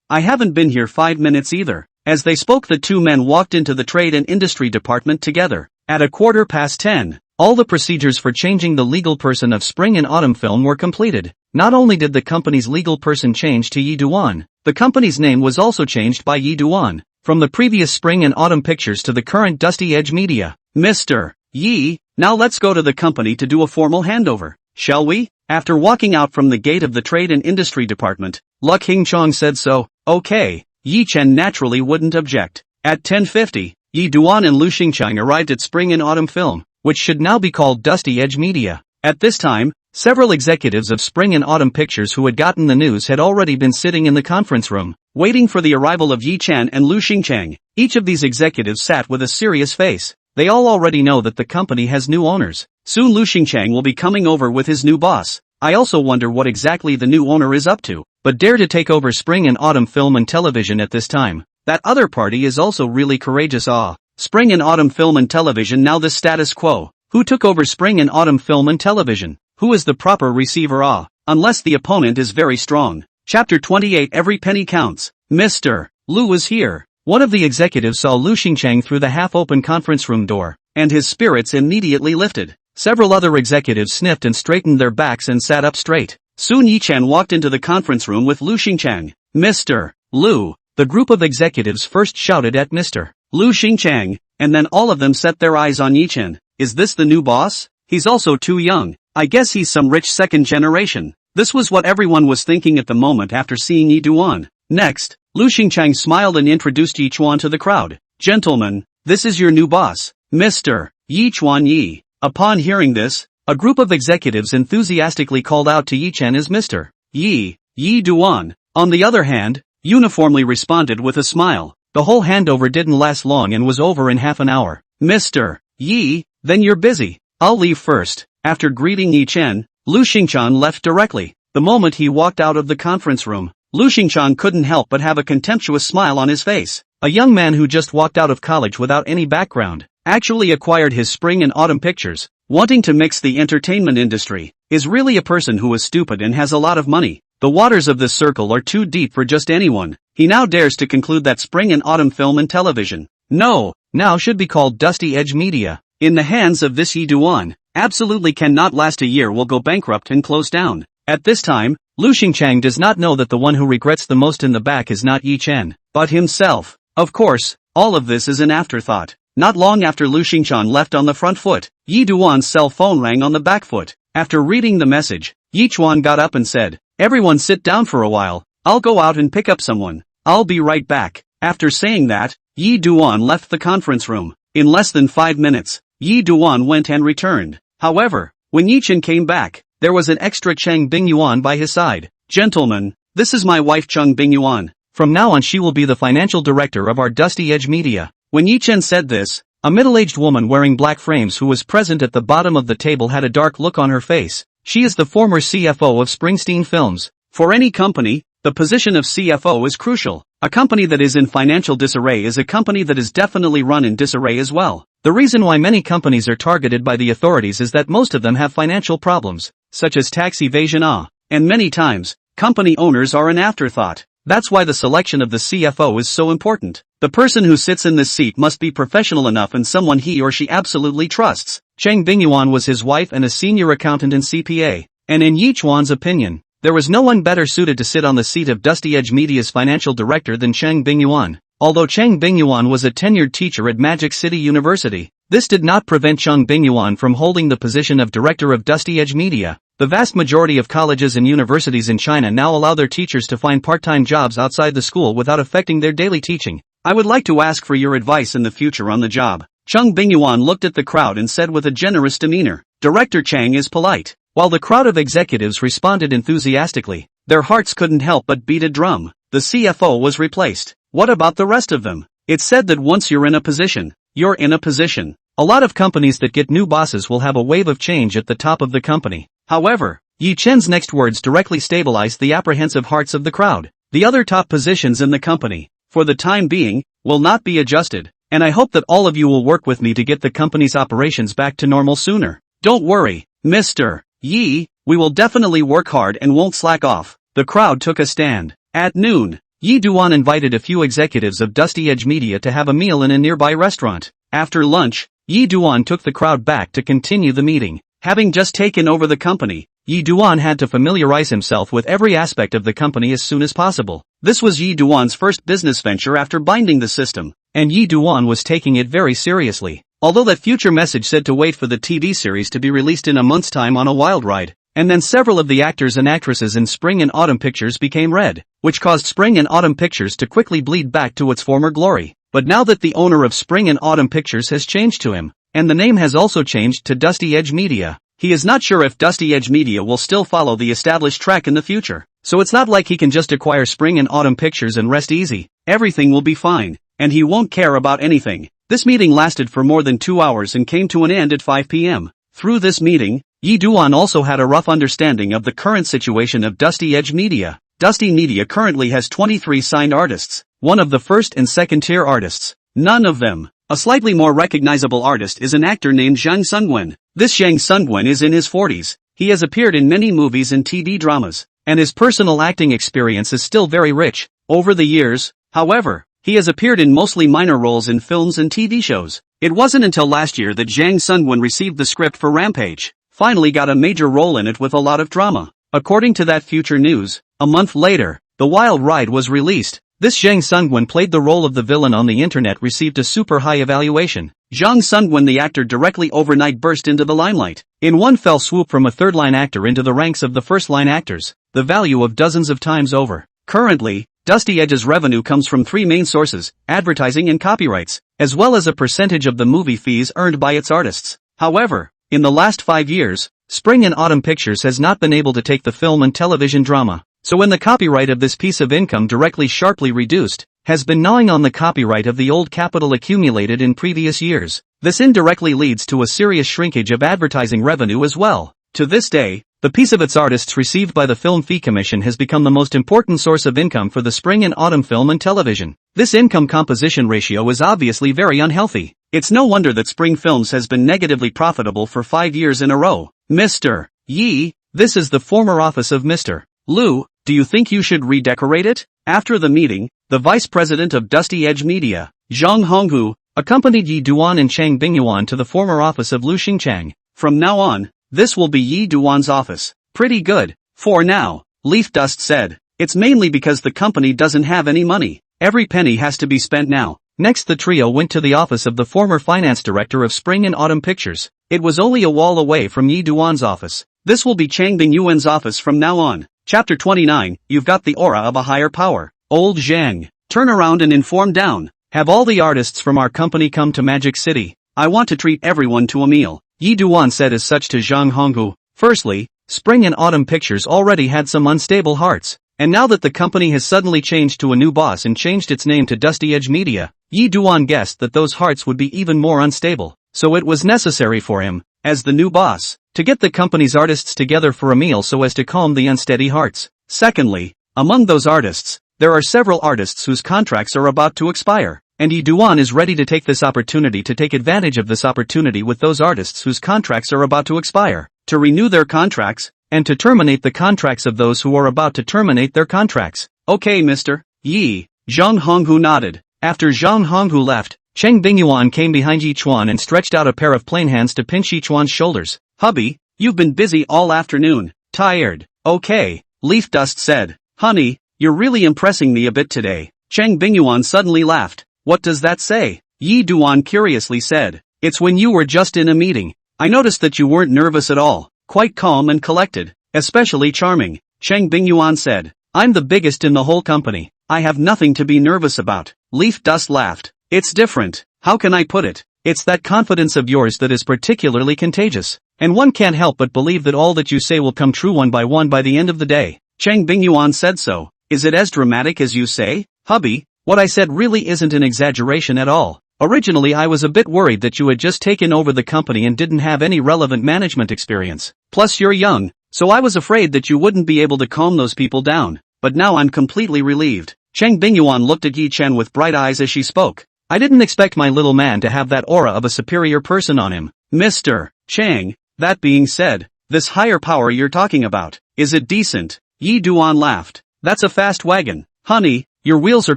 I haven't been here 5 minutes either. As they spoke, the two men walked into the Trade and Industry Department together. At 10:15, all the procedures for changing the legal person of Spring and Autumn Film were completed. Not only did the company's legal person change to Yi Duan, the company's name was also changed by Yi Duan, from the previous Spring and Autumn Pictures to the current Dusty Edge Media. Mr. Yi, now let's go to the company to do a formal handover, shall we? After walking out from the gate of the Trade and Industry Department, Lu Xingchang said so. Okay, Yi Chen naturally wouldn't object. At 10:50, Yi Duan and Lu Xingchang arrived at Spring and Autumn Film, which should now be called Dusty Edge Media. At this time, several executives of Spring and Autumn Pictures who had gotten the news had already been sitting in the conference room, waiting for the arrival of Yi Chen and Lu Xingchang. Each of these executives sat with a serious face. They all already know that the company has new owners. Soon Lu Xingchang will be coming over with his new boss. I also wonder what exactly the new owner is up to, but dare to take over Spring and Autumn Film and Television at this time. That other party is also really courageous. Spring and Autumn Film and Television, now the status quo. Who took over Spring and Autumn Film and Television? Who is the proper receiver? Unless the opponent is very strong. Chapter 28. Every penny counts. Mr. Lu was here. One of the executives saw Lu Xingchang through the half-open conference room door, and his spirits immediately lifted. Several other executives sniffed and straightened their backs and sat up straight. Soon Yi Chen walked into the conference room with Lu Xingchang. Mr. Lu. The group of executives first shouted at Mr. Lu Xingchang, and then all of them set their eyes on Yi Chen. Is this the new boss? He's also too young. I guess he's some rich second generation. This was what everyone was thinking at the moment after seeing Yi Duan. Next, Lu Xingchang smiled and introduced Yi Chuan to the crowd. Gentlemen, this is your new boss, Mr. Yi Chuan Yi. Upon hearing this, a group of executives enthusiastically called out to Yi Chen as Mr. Yi Duan. On the other hand, uniformly responded with a smile. The whole handover didn't last long and was over in half an hour. Mr. Yi, then you're busy. I'll leave first. After greeting Yi Chen, Lu Xingchang left directly. The moment he walked out of the conference room, Lu Xingchang couldn't help but have a contemptuous smile on his face. A young man who just walked out of college without any background, actually acquired his spring and autumn pictures, wanting to mix the entertainment industry, is really a person who is stupid and has a lot of money. The waters of this circle are too deep for just anyone. He now dares to conclude that spring and autumn film and television, now should be called Dusty Edge Media, in the hands of this Yi Duan, absolutely cannot last a year, will go bankrupt and close down. At this time, Lu Xingchang does not know that the one who regrets the most in the back is not Yi Chen, but himself. Of course, all of this is an afterthought. Not long after Lu Xingchang left on the front foot, Yi Duan's cell phone rang on the back foot. After reading the message, Yi Chuan got up and said, "Everyone sit down for a while, I'll go out and pick up someone. I'll be right back." After saying that, Yi Duan left the conference room. In less than 5 minutes, Yi Duan went and returned. However, when Yi Chen came back, there was an extra Cheng Bingyuan by his side. "Gentlemen, this is my wife Cheng Bingyuan. From now on she will be the financial director of our Dusty Edge Media." When Yi Chen said this, a middle-aged woman wearing black frames who was present at the bottom of the table had a dark look on her face. She is the former CFO of Springsteen Films. For any company, the position of CFO is crucial. A company that is in financial disarray is a company that is definitely run in disarray as well. The reason why many companies are targeted by the authorities is that most of them have financial problems, such as tax evasion, and many times, company owners are an afterthought. That's why the selection of the CFO is so important. The person who sits in this seat must be professional enough and someone he or she absolutely trusts. Cheng Bingyuan was his wife and a senior accountant and CPA, and in Yi Chuan's opinion, there was no one better suited to sit on the seat of Dusty Edge Media's financial director than Cheng Bingyuan. Although Cheng Bingyuan was a tenured teacher at Magic City University, this did not prevent Cheng Bingyuan from holding the position of director of Dusty Edge Media. The vast majority of colleges and universities in China now allow their teachers to find part-time jobs outside the school without affecting their daily teaching. I would like to ask for your advice in the future on the job. Cheng Bingyuan looked at the crowd and said with a generous demeanor, "Director Cheng is polite." While the crowd of executives responded enthusiastically, their hearts couldn't help but beat a drum. The CFO was replaced. What about the rest of them? It's said that once you're in a position, you're in a position. A lot of companies that get new bosses will have a wave of change at the top of the company. However, Yi Chen's next words directly stabilized the apprehensive hearts of the crowd. The other top positions in the company, for the time being, will not be adjusted, and I hope that all of you will work with me to get the company's operations back to normal sooner. Don't worry, Mr. Yi, we will definitely work hard and won't slack off. The crowd took a stand. At noon, Yi Duan invited a few executives of Dusty Edge Media to have a meal in a nearby restaurant. After lunch, Yi Duan took the crowd back to continue the meeting. Having just taken over the company, Yi Duan had to familiarize himself with every aspect of the company as soon as possible. This was Yi Duan's first business venture after binding the system, and Yi Duan was taking it very seriously. Although that future message said to wait for the TV series to be released in a month's time on a wild ride, and then several of the actors and actresses in Spring and Autumn Pictures became red, which caused Spring and Autumn Pictures to quickly bleed back to its former glory. But now that the owner of Spring and Autumn Pictures has changed to him, and the name has also changed to Dusty Edge Media, he is not sure if Dusty Edge Media will still follow the established track in the future. So it's not like he can just acquire Spring and Autumn Pictures and rest easy. Everything will be fine, and he won't care about anything. This meeting lasted for more than 2 hours and came to an end at 5 p.m. Through this meeting, Yi Duan also had a rough understanding of the current situation of Dusty Edge Media. Dusty Media currently has 23 signed artists, one of the first and second tier artists. None of them. A slightly more recognizable artist is an actor named Zhang Sungwen. This Zhang Sungwen is in his 40s. He has appeared in many movies and TV dramas, and his personal acting experience is still very rich. Over the years, however, he has appeared in mostly minor roles in films and TV shows. It wasn't until last year that Zhang Sungwen received the script for Rampage, finally got a major role in it with a lot of drama. According to that Future News, a month later, The Wild Ride was released. This Zhang Sungwen played the role of the villain on the internet, received a super high evaluation. Zhang Sungwen, the actor, directly overnight burst into the limelight. In one fell swoop from a third-line actor into the ranks of the first-line actors, the value of dozens of times over. Currently, Dusty Edge's revenue comes from 3 main sources, advertising and copyrights, as well as a percentage of the movie fees earned by its artists. However, in the last 5 years, Spring and Autumn Pictures has not been able to take the film and television drama. So when the copyright of this piece of income directly sharply reduced, has been gnawing on the copyright of the old capital accumulated in previous years. This indirectly leads to a serious shrinkage of advertising revenue as well. To this day, The piece of its artists received by the Film Fee Commission has become the most important source of income for the spring and autumn film and television. This income composition ratio is obviously very unhealthy. It's no wonder that Spring Films has been negatively profitable for 5 years in a row. Mr. Yi, this is the former office of Mr. Lu, do you think you should redecorate it? After the meeting, the vice president of Dusty Edge Media, Zhang Honghu, accompanied Yi Duan and Chang Bingyuan to the former office of Lu Xingchang. From now on, this will be Yi Duan's office. Pretty good. For now, Leaf Dust said. It's mainly because the company doesn't have any money. Every penny has to be spent now. Next the trio went to the office of the former finance director of Spring and Autumn Pictures. It was only a wall away from Yi Duan's office. This will be Chang Bingyuan's office from now on. Chapter 29, You've got the aura of a higher power. Old Zhang. Turn around and inform down. Have all the artists from our company come to Magic City. I want to treat everyone to a meal. Yi Duan said as such to Zhang Honghu. Firstly, Spring and Autumn Pictures already had some unstable hearts. And now that the company has suddenly changed to a new boss and changed its name to Dusty Edge Media, Yi Duan guessed that those hearts would be even more unstable. So it was necessary for him, as the new boss, to get the company's artists together for a meal so as to calm the unsteady hearts. Secondly, among those artists, there are several artists whose contracts are about to expire, and Yi Duan is ready to take this opportunity to take advantage of this opportunity with those artists whose contracts are about to expire, to renew their contracts, and to terminate the contracts of those who are about to terminate their contracts. Okay, Mr. Yi. Zhang Honghu nodded. After Zhang Honghu left, Cheng Bingyuan came behind Yi Chuan and stretched out a pair of plain hands to pinch Yi Chuan's shoulders. Hubby, you've been busy all afternoon. Tired. Okay, Leaf Dust said. Honey, you're really impressing me a bit today. Cheng Bingyuan suddenly laughed. What does that say? Yi Duan curiously said. It's when you were just in a meeting. I noticed that you weren't nervous at all. Quite calm and collected. Especially charming. Cheng Bingyuan said. I'm the biggest in the whole company. I have nothing to be nervous about. Leaf Dust laughed. It's different. How can I put it? It's that confidence of yours that is particularly contagious. And one can't help but believe that all that you say will come true one by the end of the day. Cheng Bingyuan said so. Is it as dramatic as you say? Hubby, what I said really isn't an exaggeration at all. Originally I was a bit worried that you had just taken over the company and didn't have any relevant management experience. Plus you're young, so I was afraid that you wouldn't be able to calm those people down. But now I'm completely relieved. Cheng Bingyuan looked at Yi Chen with bright eyes as she spoke. I didn't expect my little man to have that aura of a superior person on him. Mr. Chang, that being said, this higher power you're talking about, is it decent? Yi Duan laughed. That's a fast wagon. Honey, your wheels are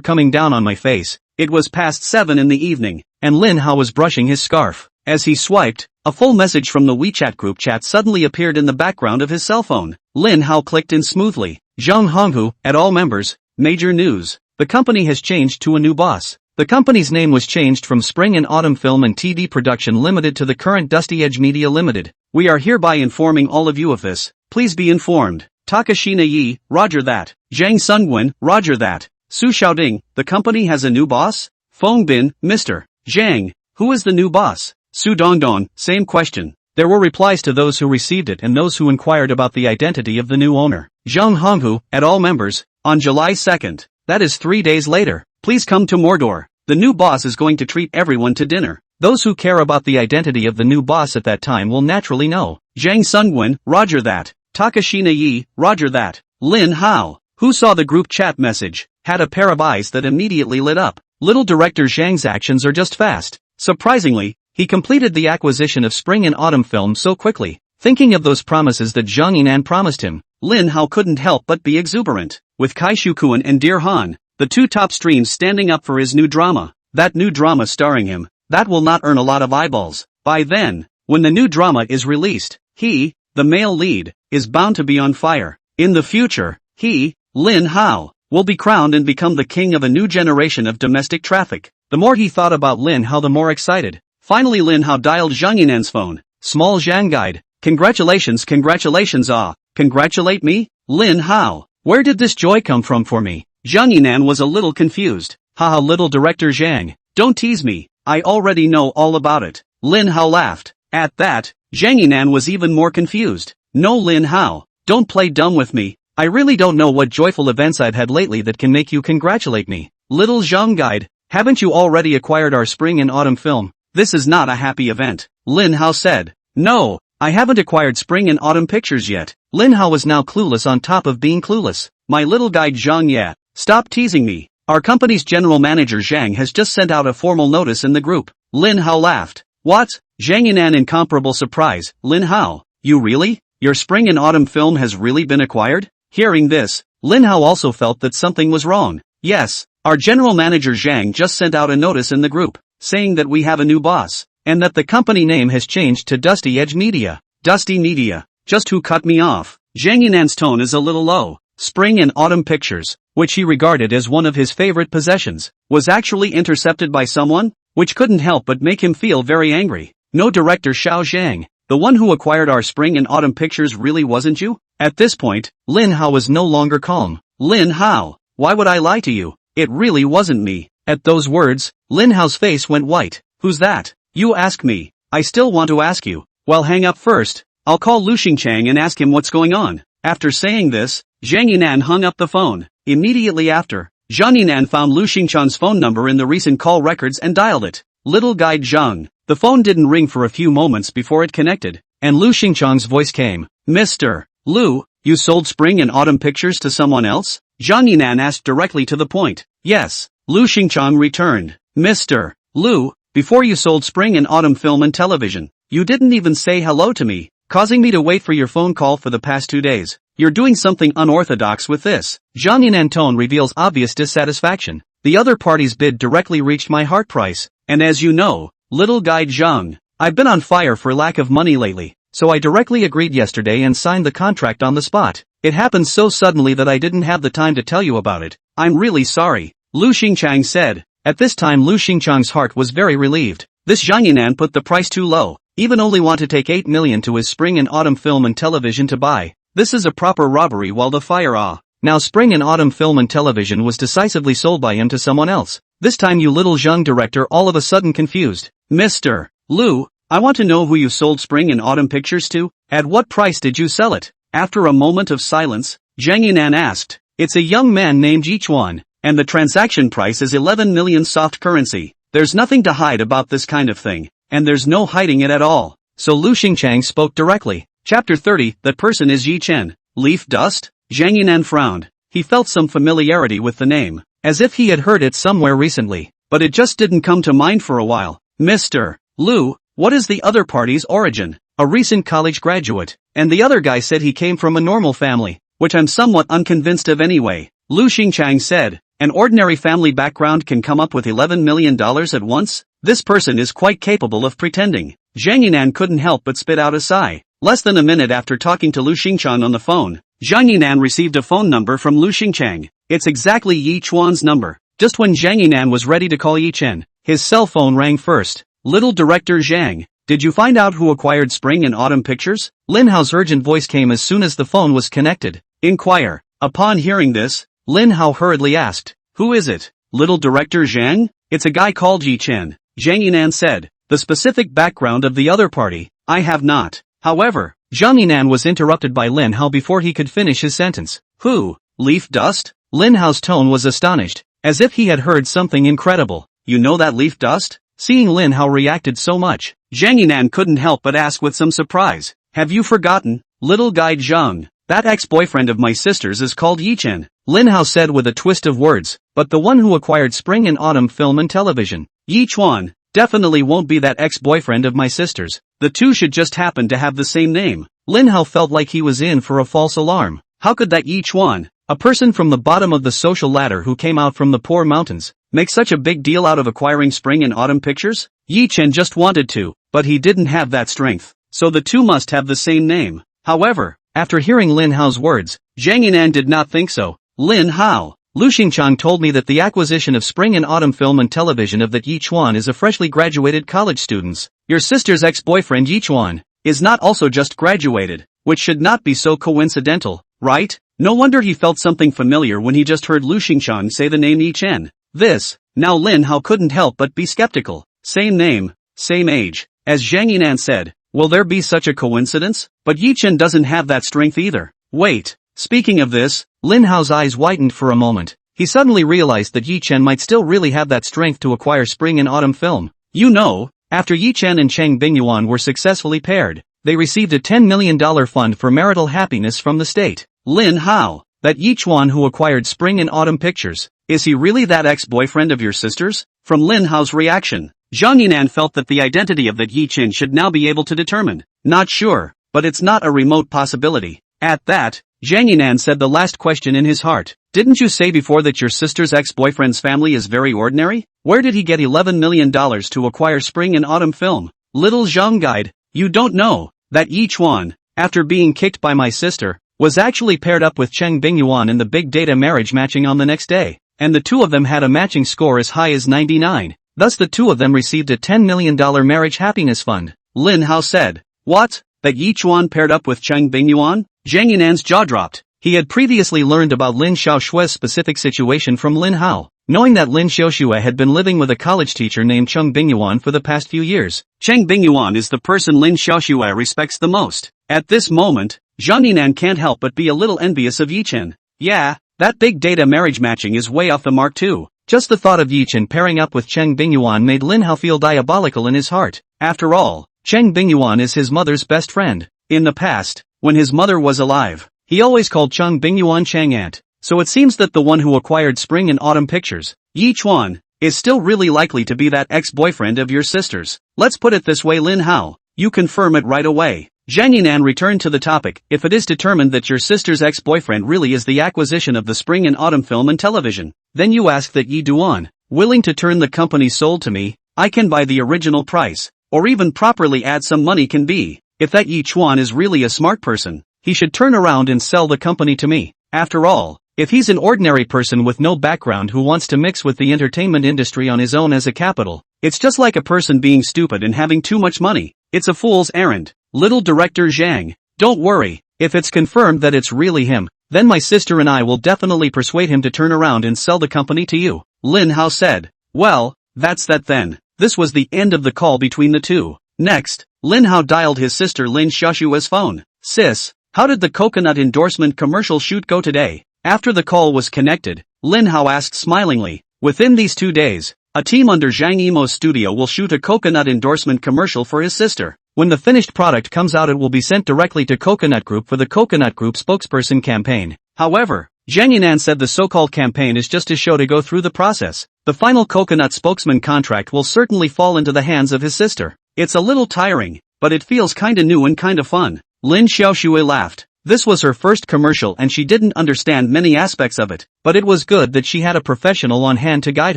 coming down on my face. It was past 7 in the evening, and Linhao was brushing his scarf. As he swiped, a full message from the WeChat group chat suddenly appeared in the background of his cell phone. Linhao clicked in smoothly. Zhang Honghu, at all members, major news. The company has changed to a new boss. The company's name was changed from Spring and Autumn Film and TV Production Limited to the current Dusty Edge Media Limited. We are hereby informing all of you of this. Please be informed. Takashina Yi, roger that. Zhang Sungwen, roger that. Su Xiaoding, the company has a new boss? Feng Bin, Mr. Zhang, who is the new boss? Su Dongdong, same question. There were replies to those who received it and those who inquired about the identity of the new owner. Zhang Honghu, at all members, on July 2nd. That is 3 days later. Please come to Mordor. The new boss is going to treat everyone to dinner. Those who care about the identity of the new boss at that time will naturally know. Zhang Sungwen, roger that. Takashina Yi, roger that. Linhao, who saw the group chat message, had a pair of eyes that immediately lit up. Little director Zhang's actions are just fast. Surprisingly, he completed the acquisition of Spring and Autumn Film so quickly. Thinking of those promises that Zhang Yinan promised him, Linhao couldn't help but be exuberant. With Kai Shukuan and Dear Han, the two top streams standing up for his new drama, that new drama starring him, that will not earn a lot of eyeballs. By then, when the new drama is released, he, the male lead, is bound to be on fire. In the future, he, Linhao, will be crowned and become the king of a new generation of domestic traffic. The more he thought about Linhao, the more excited. Finally Linhao dialed Zhang Yinan's phone. Small Zhang guide. Congratulations, congratulate me? Linhao, where did this joy come from for me? Zhang Yinan was a little confused. Haha, little director Zhang, don't tease me, I already know all about it. Linhao laughed. At that, Zhang Yinan was even more confused. No Linhao, don't play dumb with me. I really don't know what joyful events I've had lately that can make you congratulate me. Little Zhang guide, haven't you already acquired our Spring and Autumn Film? This is not a happy event. Linhao said. No, I haven't acquired spring and autumn pictures yet. Linhao was now clueless on top of being clueless. My little guy Zhang, yeah. Stop teasing me. Our company's general manager Zhang has just sent out a formal notice in the group. Linhao laughed. What? Zhang in an incomparable surprise. Linhao, you really? Your spring and autumn film has really been acquired? Hearing this, Linhao also felt that something was wrong. Yes, our general manager Zhang just sent out a notice in the group, saying that we have a new boss, and that the company name has changed to Dusty Edge Media. Dusty Media. Just who cut me off? Zhang Yinan's tone is a little low. Spring and autumn pictures, which he regarded as one of his favorite possessions, was actually intercepted by someone, which couldn't help but make him feel very angry. No, Director Xiao Zhang, the one who acquired our spring and autumn pictures really wasn't you? At this point, Linhao was no longer calm. Linhao, why would I lie to you? It really wasn't me. At those words, Linhao's face went white. Who's that? You ask me. I still want to ask you. Well, hang up first. I'll call Lu Xingchang and ask him what's going on. After saying this, Zhang Yinan hung up the phone. Immediately after, Zhang Yinan found Lu Xingchang's phone number in the recent call records and dialed it. Little guide Zhang. The phone didn't ring for a few moments before it connected, and Lu Xingchang's voice came. Mr. Lu, you sold spring and autumn pictures to someone else? Zhang Yinan asked directly to the point. Yes, Lu Xingchang returned. Mr. Lu, before you sold spring and autumn film and television, you didn't even say hello to me, causing me to wait for your phone call for the past 2 days. You're doing something unorthodox with this. Zhang Yinan's tone reveals obvious dissatisfaction. The other party's bid directly reached my heart price, and as you know, little guide Zhang, I've been on fire for lack of money lately, so I directly agreed yesterday and signed the contract on the spot. It happened so suddenly that I didn't have the time to tell you about it. I'm really sorry, Lu Xingchang said. At this time Lu Xingchang's heart was very relieved. This Zhang Yinan put the price too low, even only want to take 8 million to his spring and autumn film and television to buy. This is a proper robbery while the fire Now spring and autumn film and television was decisively sold by him to someone else. This time you little Zhang director all of a sudden confused. Mr. Lu, I want to know who you sold spring and autumn pictures to. At what price did you sell it? After a moment of silence, Zhang Yinan asked. It's a young man named Yi Chuan, and the transaction price is 11 million soft currency. There's nothing to hide about this kind of thing, and there's no hiding it at all. So Lu Xingchang spoke directly. Chapter 30, that person is Yi Chen. Leaf dust? Zhang Yinan frowned. He felt some familiarity with the name, as if he had heard it somewhere recently, but it just didn't come to mind for a while. Mr. Lu, what is the other party's origin? A recent college graduate, and the other guy said he came from a normal family, which I'm somewhat unconvinced of anyway. Lu Xingchang said, an ordinary family background can come up with $11 million at once? This person is quite capable of pretending. Zhang Yinan couldn't help but spit out a sigh. Less than a minute after talking to Lu Xingchang on the phone, Zhang Yinan received a phone number from Lu Xingchang. It's exactly Yi Chuan's number. Just when Zhang Yinan was ready to call Yi Chen, his cell phone rang first. Little Director Zhang, did you find out who acquired spring and autumn pictures? Linhao's urgent voice came as soon as the phone was connected. Inquire. Upon hearing this, Linhao hurriedly asked, who is it? Little Director Zhang? It's a guy called Yi Chen, Zhang Yinan said. The specific background of the other party, I have not. However, Zhang Yinan was interrupted by Linhao before he could finish his sentence. Who? Leaf dust? Linhao's tone was astonished, as if he had heard something incredible. You know that leaf dust? Seeing Linhao reacted so much, Zhang Yinan couldn't help but ask with some surprise. Have you forgotten, little guide Zhang? That ex-boyfriend of my sister's is called Yi Chen, Linhao said with a twist of words, but the one who acquired spring and autumn film and television. Yi Chuan, definitely won't be that ex-boyfriend of my sister's. The two should just happen to have the same name. Linhao felt like he was in for a false alarm. How could that Yi Chuan, a person from the bottom of the social ladder who came out from the poor mountains, make such a big deal out of acquiring spring and autumn pictures? Yi Chen just wanted to, but he didn't have that strength, so the two must have the same name. However, after hearing Linhao's words, Zhang Yinan did not think so. Linhao, Lu Xingchang told me that the acquisition of spring and autumn film and television of that Yi Chuan is a freshly graduated college student. Your sister's ex-boyfriend Yi Chuan is not also just graduated, which should not be so coincidental, right? No wonder he felt something familiar when he just heard Lu Xingchang say the name Yi Chen. Now Linhao couldn't help but be skeptical. Same name, same age. As Zhang Yinan said, will there be such a coincidence? But Yi Chen doesn't have that strength either. Wait, speaking of this, Linhao's eyes widened for a moment. He suddenly realized that Yi Chen might still really have that strength to acquire spring and autumn film. You know, after Yi Chen and Cheng Bingyuan were successfully paired, they received a $10 million fund for marital happiness from the state. Linhao, that Yichuan who acquired spring and autumn pictures, is he really that ex-boyfriend of your sister's? From Linhao's reaction, Zhang Yinan felt that the identity of that Yichin should now be able to determine. Not sure, but it's not a remote possibility. At that, Zhang Yinan said the last question in his heart. Didn't you say before that your sister's ex-boyfriend's family is very ordinary? Where did he get $11 million to acquire spring and autumn film? Little Zhang guide, you don't know that Yichuan, after being kicked by my sister, was actually paired up with Cheng Bingyuan in the big data marriage matching on the next day, and the two of them had a matching score as high as 99. Thus the two of them received a $10 million marriage happiness fund. Lin Hao said. What? That Yichuan paired up with Cheng Bingyuan? Zhang Yinan's jaw dropped. He had previously learned about Lin Xiaoshue's specific situation from Lin Hao, knowing that Lin Xiaoshue had been living with a college teacher named Cheng Bingyuan for the past few years. Cheng Bingyuan is the person Lin Xiaoshue respects the most. At this moment, Zhang Yinan can't help but be a little envious of Yichen. Yeah, that big data marriage matching is way off the mark too. Just the thought of Yichen pairing up with Cheng Bingyuan made Lin Hao feel diabolical in his heart. After all, Cheng Bingyuan is his mother's best friend. In the past, when his mother was alive, he always called Cheng Bingyuan Cheng Aunt. So it seems that the one who acquired spring and autumn pictures, Yichuan, is still really likely to be that ex-boyfriend of your sister's. Let's put it this way, Lin Hao, you confirm it right away. Zhang Yinan returned to the topic. If it is determined that your sister's ex-boyfriend really is the acquisition of the spring and autumn film and television, then you ask that Yi Duan, willing to turn the company sold to me, I can buy the original price, or even properly add some money can be. If that Yi Chuan is really a smart person, he should turn around and sell the company to me. After all, if he's an ordinary person with no background who wants to mix with the entertainment industry on his own as a capital, it's just like a person being stupid and having too much money. It's a fool's errand. Little Director Zhang, don't worry, if it's confirmed that it's really him, then my sister and I will definitely persuade him to turn around and sell the company to you. Lin Hao said. Well, that's that then. This was the end of the call between the two. Next, Lin Hao dialed his sister Lin Xiaoshue's phone. Sis, how did the coconut endorsement commercial shoot go today? After the call was connected, Lin Hao asked smilingly. Within these 2 days, a team under Zhang Yimou's studio will shoot a coconut endorsement commercial for his sister. When the finished product comes out, it will be sent directly to Coconut Group for the Coconut Group spokesperson campaign. However, Zhang Yinan said the so-called campaign is just a show to go through the process. The final Coconut spokesman contract will certainly fall into the hands of his sister. It's a little tiring, but it feels kinda new and kinda fun. Lin Xiaoshue laughed. This was her first commercial and she didn't understand many aspects of it, but it was good that she had a professional on hand to guide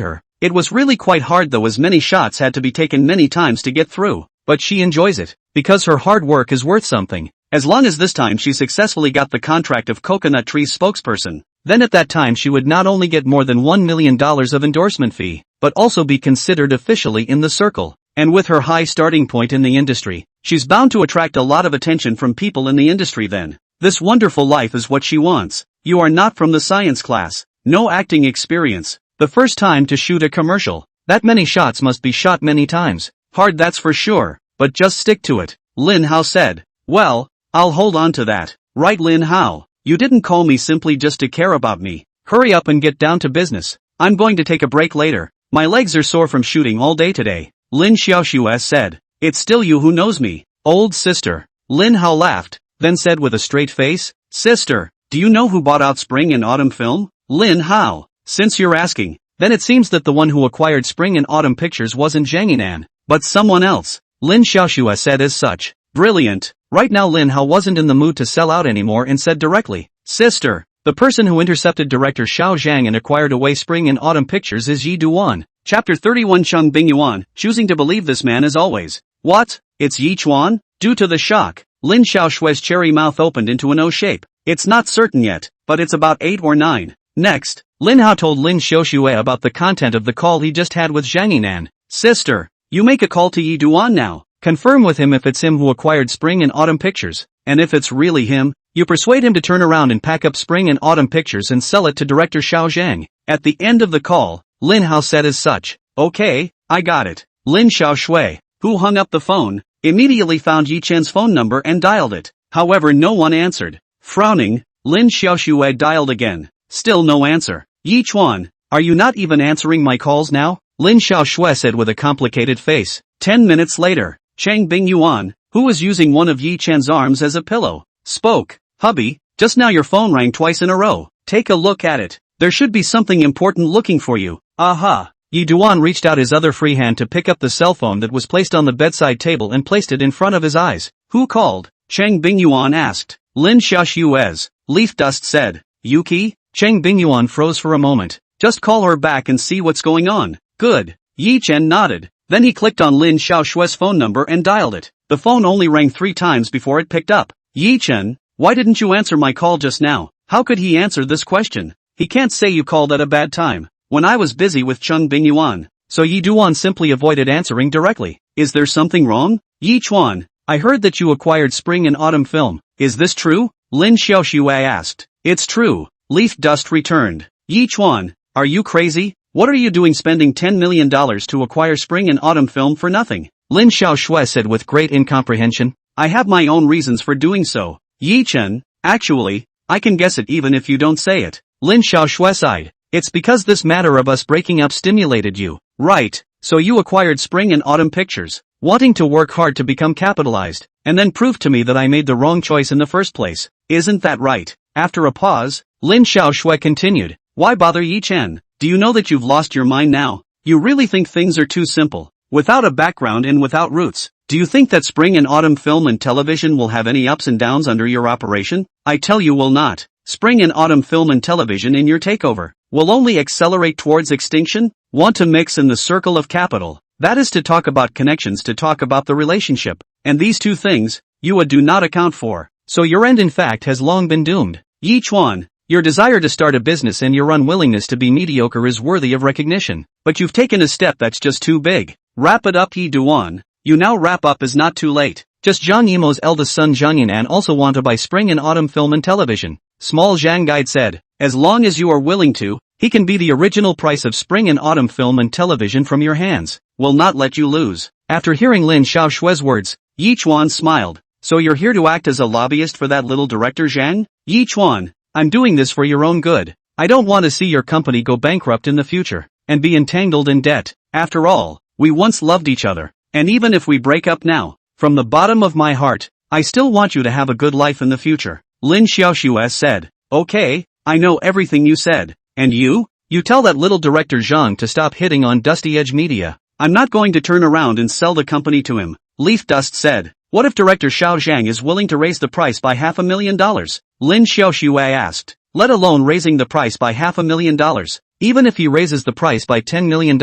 her. It was really quite hard though, as many shots had to be taken many times to get through. But she enjoys it, because her hard work is worth something. As long as this time she successfully got the contract of Coconut Tree's spokesperson, then at that time she would not only get more than $1 million of endorsement fee, but also be considered officially in the circle. And with her high starting point in the industry, she's bound to attract a lot of attention from people in the industry then. This wonderful life is what she wants. You are not from the science class, no acting experience, the first time to shoot a commercial. That many shots must be shot many times. Hard, that's for sure, but just stick to it, Lin Hao said. Well, I'll hold on to that. Right, Lin Hao, you didn't call me simply just to care about me. Hurry up and get down to business. I'm going to take a break later. My legs are sore from shooting all day today, Lin Xiaoshue said. It's still you who knows me, old sister. Lin Hao laughed, then said with a straight face, Sister, do you know who bought out spring and autumn film? Lin Hao, since you're asking, then it seems that the one who acquired spring and autumn pictures wasn't Zhang Yinan, but someone else. Lin Xiaoshue said as such. Brilliant. Right now Lin Hao wasn't in the mood to sell out anymore and said directly, Sister, the person who intercepted director Xiao Zhang and acquired away spring and autumn pictures is Yi Duan. Chapter 31. Cheng Bingyuan, choosing to believe this man as always. What? It's Yi Chuan? Due to the shock, Lin Xiaoshue's cherry mouth opened into an O shape. It's not certain yet, but it's about 8 or 9. Next, Lin Hao told Lin Xiaoshue about the content of the call he just had with Zhang Yinan. Sister, you make a call to Yi Duan now. Confirm with him if it's him who acquired spring and autumn pictures, and if it's really him, you persuade him to turn around and pack up spring and autumn pictures and sell it to director Xiao Zhang. At the end of the call, Lin Hao said as such. Okay, I got it. Lin Xiaoshui, who hung up the phone, immediately found Yi Chen's phone number and dialed it. However, no one answered. Frowning, Lin Xiaoshue dialed again. Still no answer. Yi Chuan, are you not even answering my calls now? Lin Xiaoshue said with a complicated face. 10 minutes later, Cheng Bingyuan, who was using one of Yi Chen's arms as a pillow, spoke. Hubby, just now your phone rang twice in a row. Take a look at it. There should be something important looking for you. Aha. Yi Duan reached out his other free hand to pick up the cell phone that was placed on the bedside table and placed it in front of his eyes. Who called? Cheng Bingyuan asked. Lin Xiaoshuez. Leaf Dust said. Yuki? Cheng Bingyuan froze for a moment. Just call her back and see what's going on. Good. Yi Chen nodded. Then he clicked on Lin Xiaoshuez's phone number and dialed it. The phone only rang 3 times before it picked up. Yi Chen, why didn't you answer my call just now? How could he answer this question? He can't say you called at a bad time. When I was busy with Cheng Bingyuan. So Yi Duan simply avoided answering directly. Is there something wrong? Yi Chuan, I heard that you acquired spring and autumn film. Is this true? Lin Xiaoxue asked. It's true. Leaf Dust returned. Yi Chuan, are you crazy? What are you doing spending $10 million to acquire spring and autumn film for nothing? Lin Xiaoxue said with great incomprehension. I have my own reasons for doing so. Yi Chen, actually, I can guess it even if you don't say it. Lin Xiaoxue sighed. It's because this matter of us breaking up stimulated you. Right, so you acquired spring and autumn pictures, wanting to work hard to become capitalized, and then prove to me that I made the wrong choice in the first place. Isn't that right? After a pause, Lin Xiaoxue continued. Why bother Yi Chen? Do you know that you've lost your mind now? You really think things are too simple, without a background and without roots? Do you think that spring and autumn film and television will have any ups and downs under your operation? I tell you will not. Spring and autumn film and television in your takeover will only accelerate towards extinction. Want to mix in the circle of capital. That is to talk about connections, to talk about the relationship. And these two things, you do not account for. So your end in fact has long been doomed. Yi Chuan, your desire to start a business and your unwillingness to be mediocre is worthy of recognition. But you've taken a step that's just too big. Wrap it up, Yi Duan. You now wrap up is not too late. Just Zhang Yimo's eldest son Zhang Yinan also want to buy spring and autumn film and television. Small Zhang Guide said, as long as you are willing to, he can be the original price of spring and autumn film and television from your hands. Will not let you lose. After hearing Lin Xiaoshue's words, Yi Chuan smiled. So you're here to act as a lobbyist for that little director Zhang? Yi Chuan, I'm doing this for your own good. I don't want to see your company go bankrupt in the future, and be entangled in debt. After all, we once loved each other. And even if we break up now, from the bottom of my heart, I still want you to have a good life in the future. Lin Xiaoxue said. Okay, I know everything you said. And you? You tell that little director Zhang to stop hitting on Dusty Edge Media. I'm not going to turn around and sell the company to him. Leaf Dust said. What if director Xiao Zhang is willing to raise the price by $500,000? Lin Xiaoxue asked. Let alone raising the price by $500,000. Even if he raises the price by $10 million,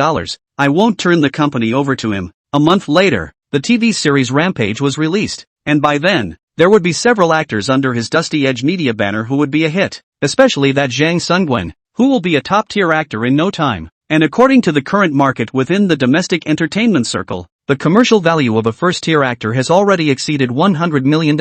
I won't turn the company over to him. A month later, the TV series Rampage was released, and by then, there would be several actors under his Dusty Edge Media banner who would be a hit, especially that Zhang Sungwen, who will be a top-tier actor in no time. And according to the current market within the domestic entertainment circle, the commercial value of a first-tier actor has already exceeded $100 million.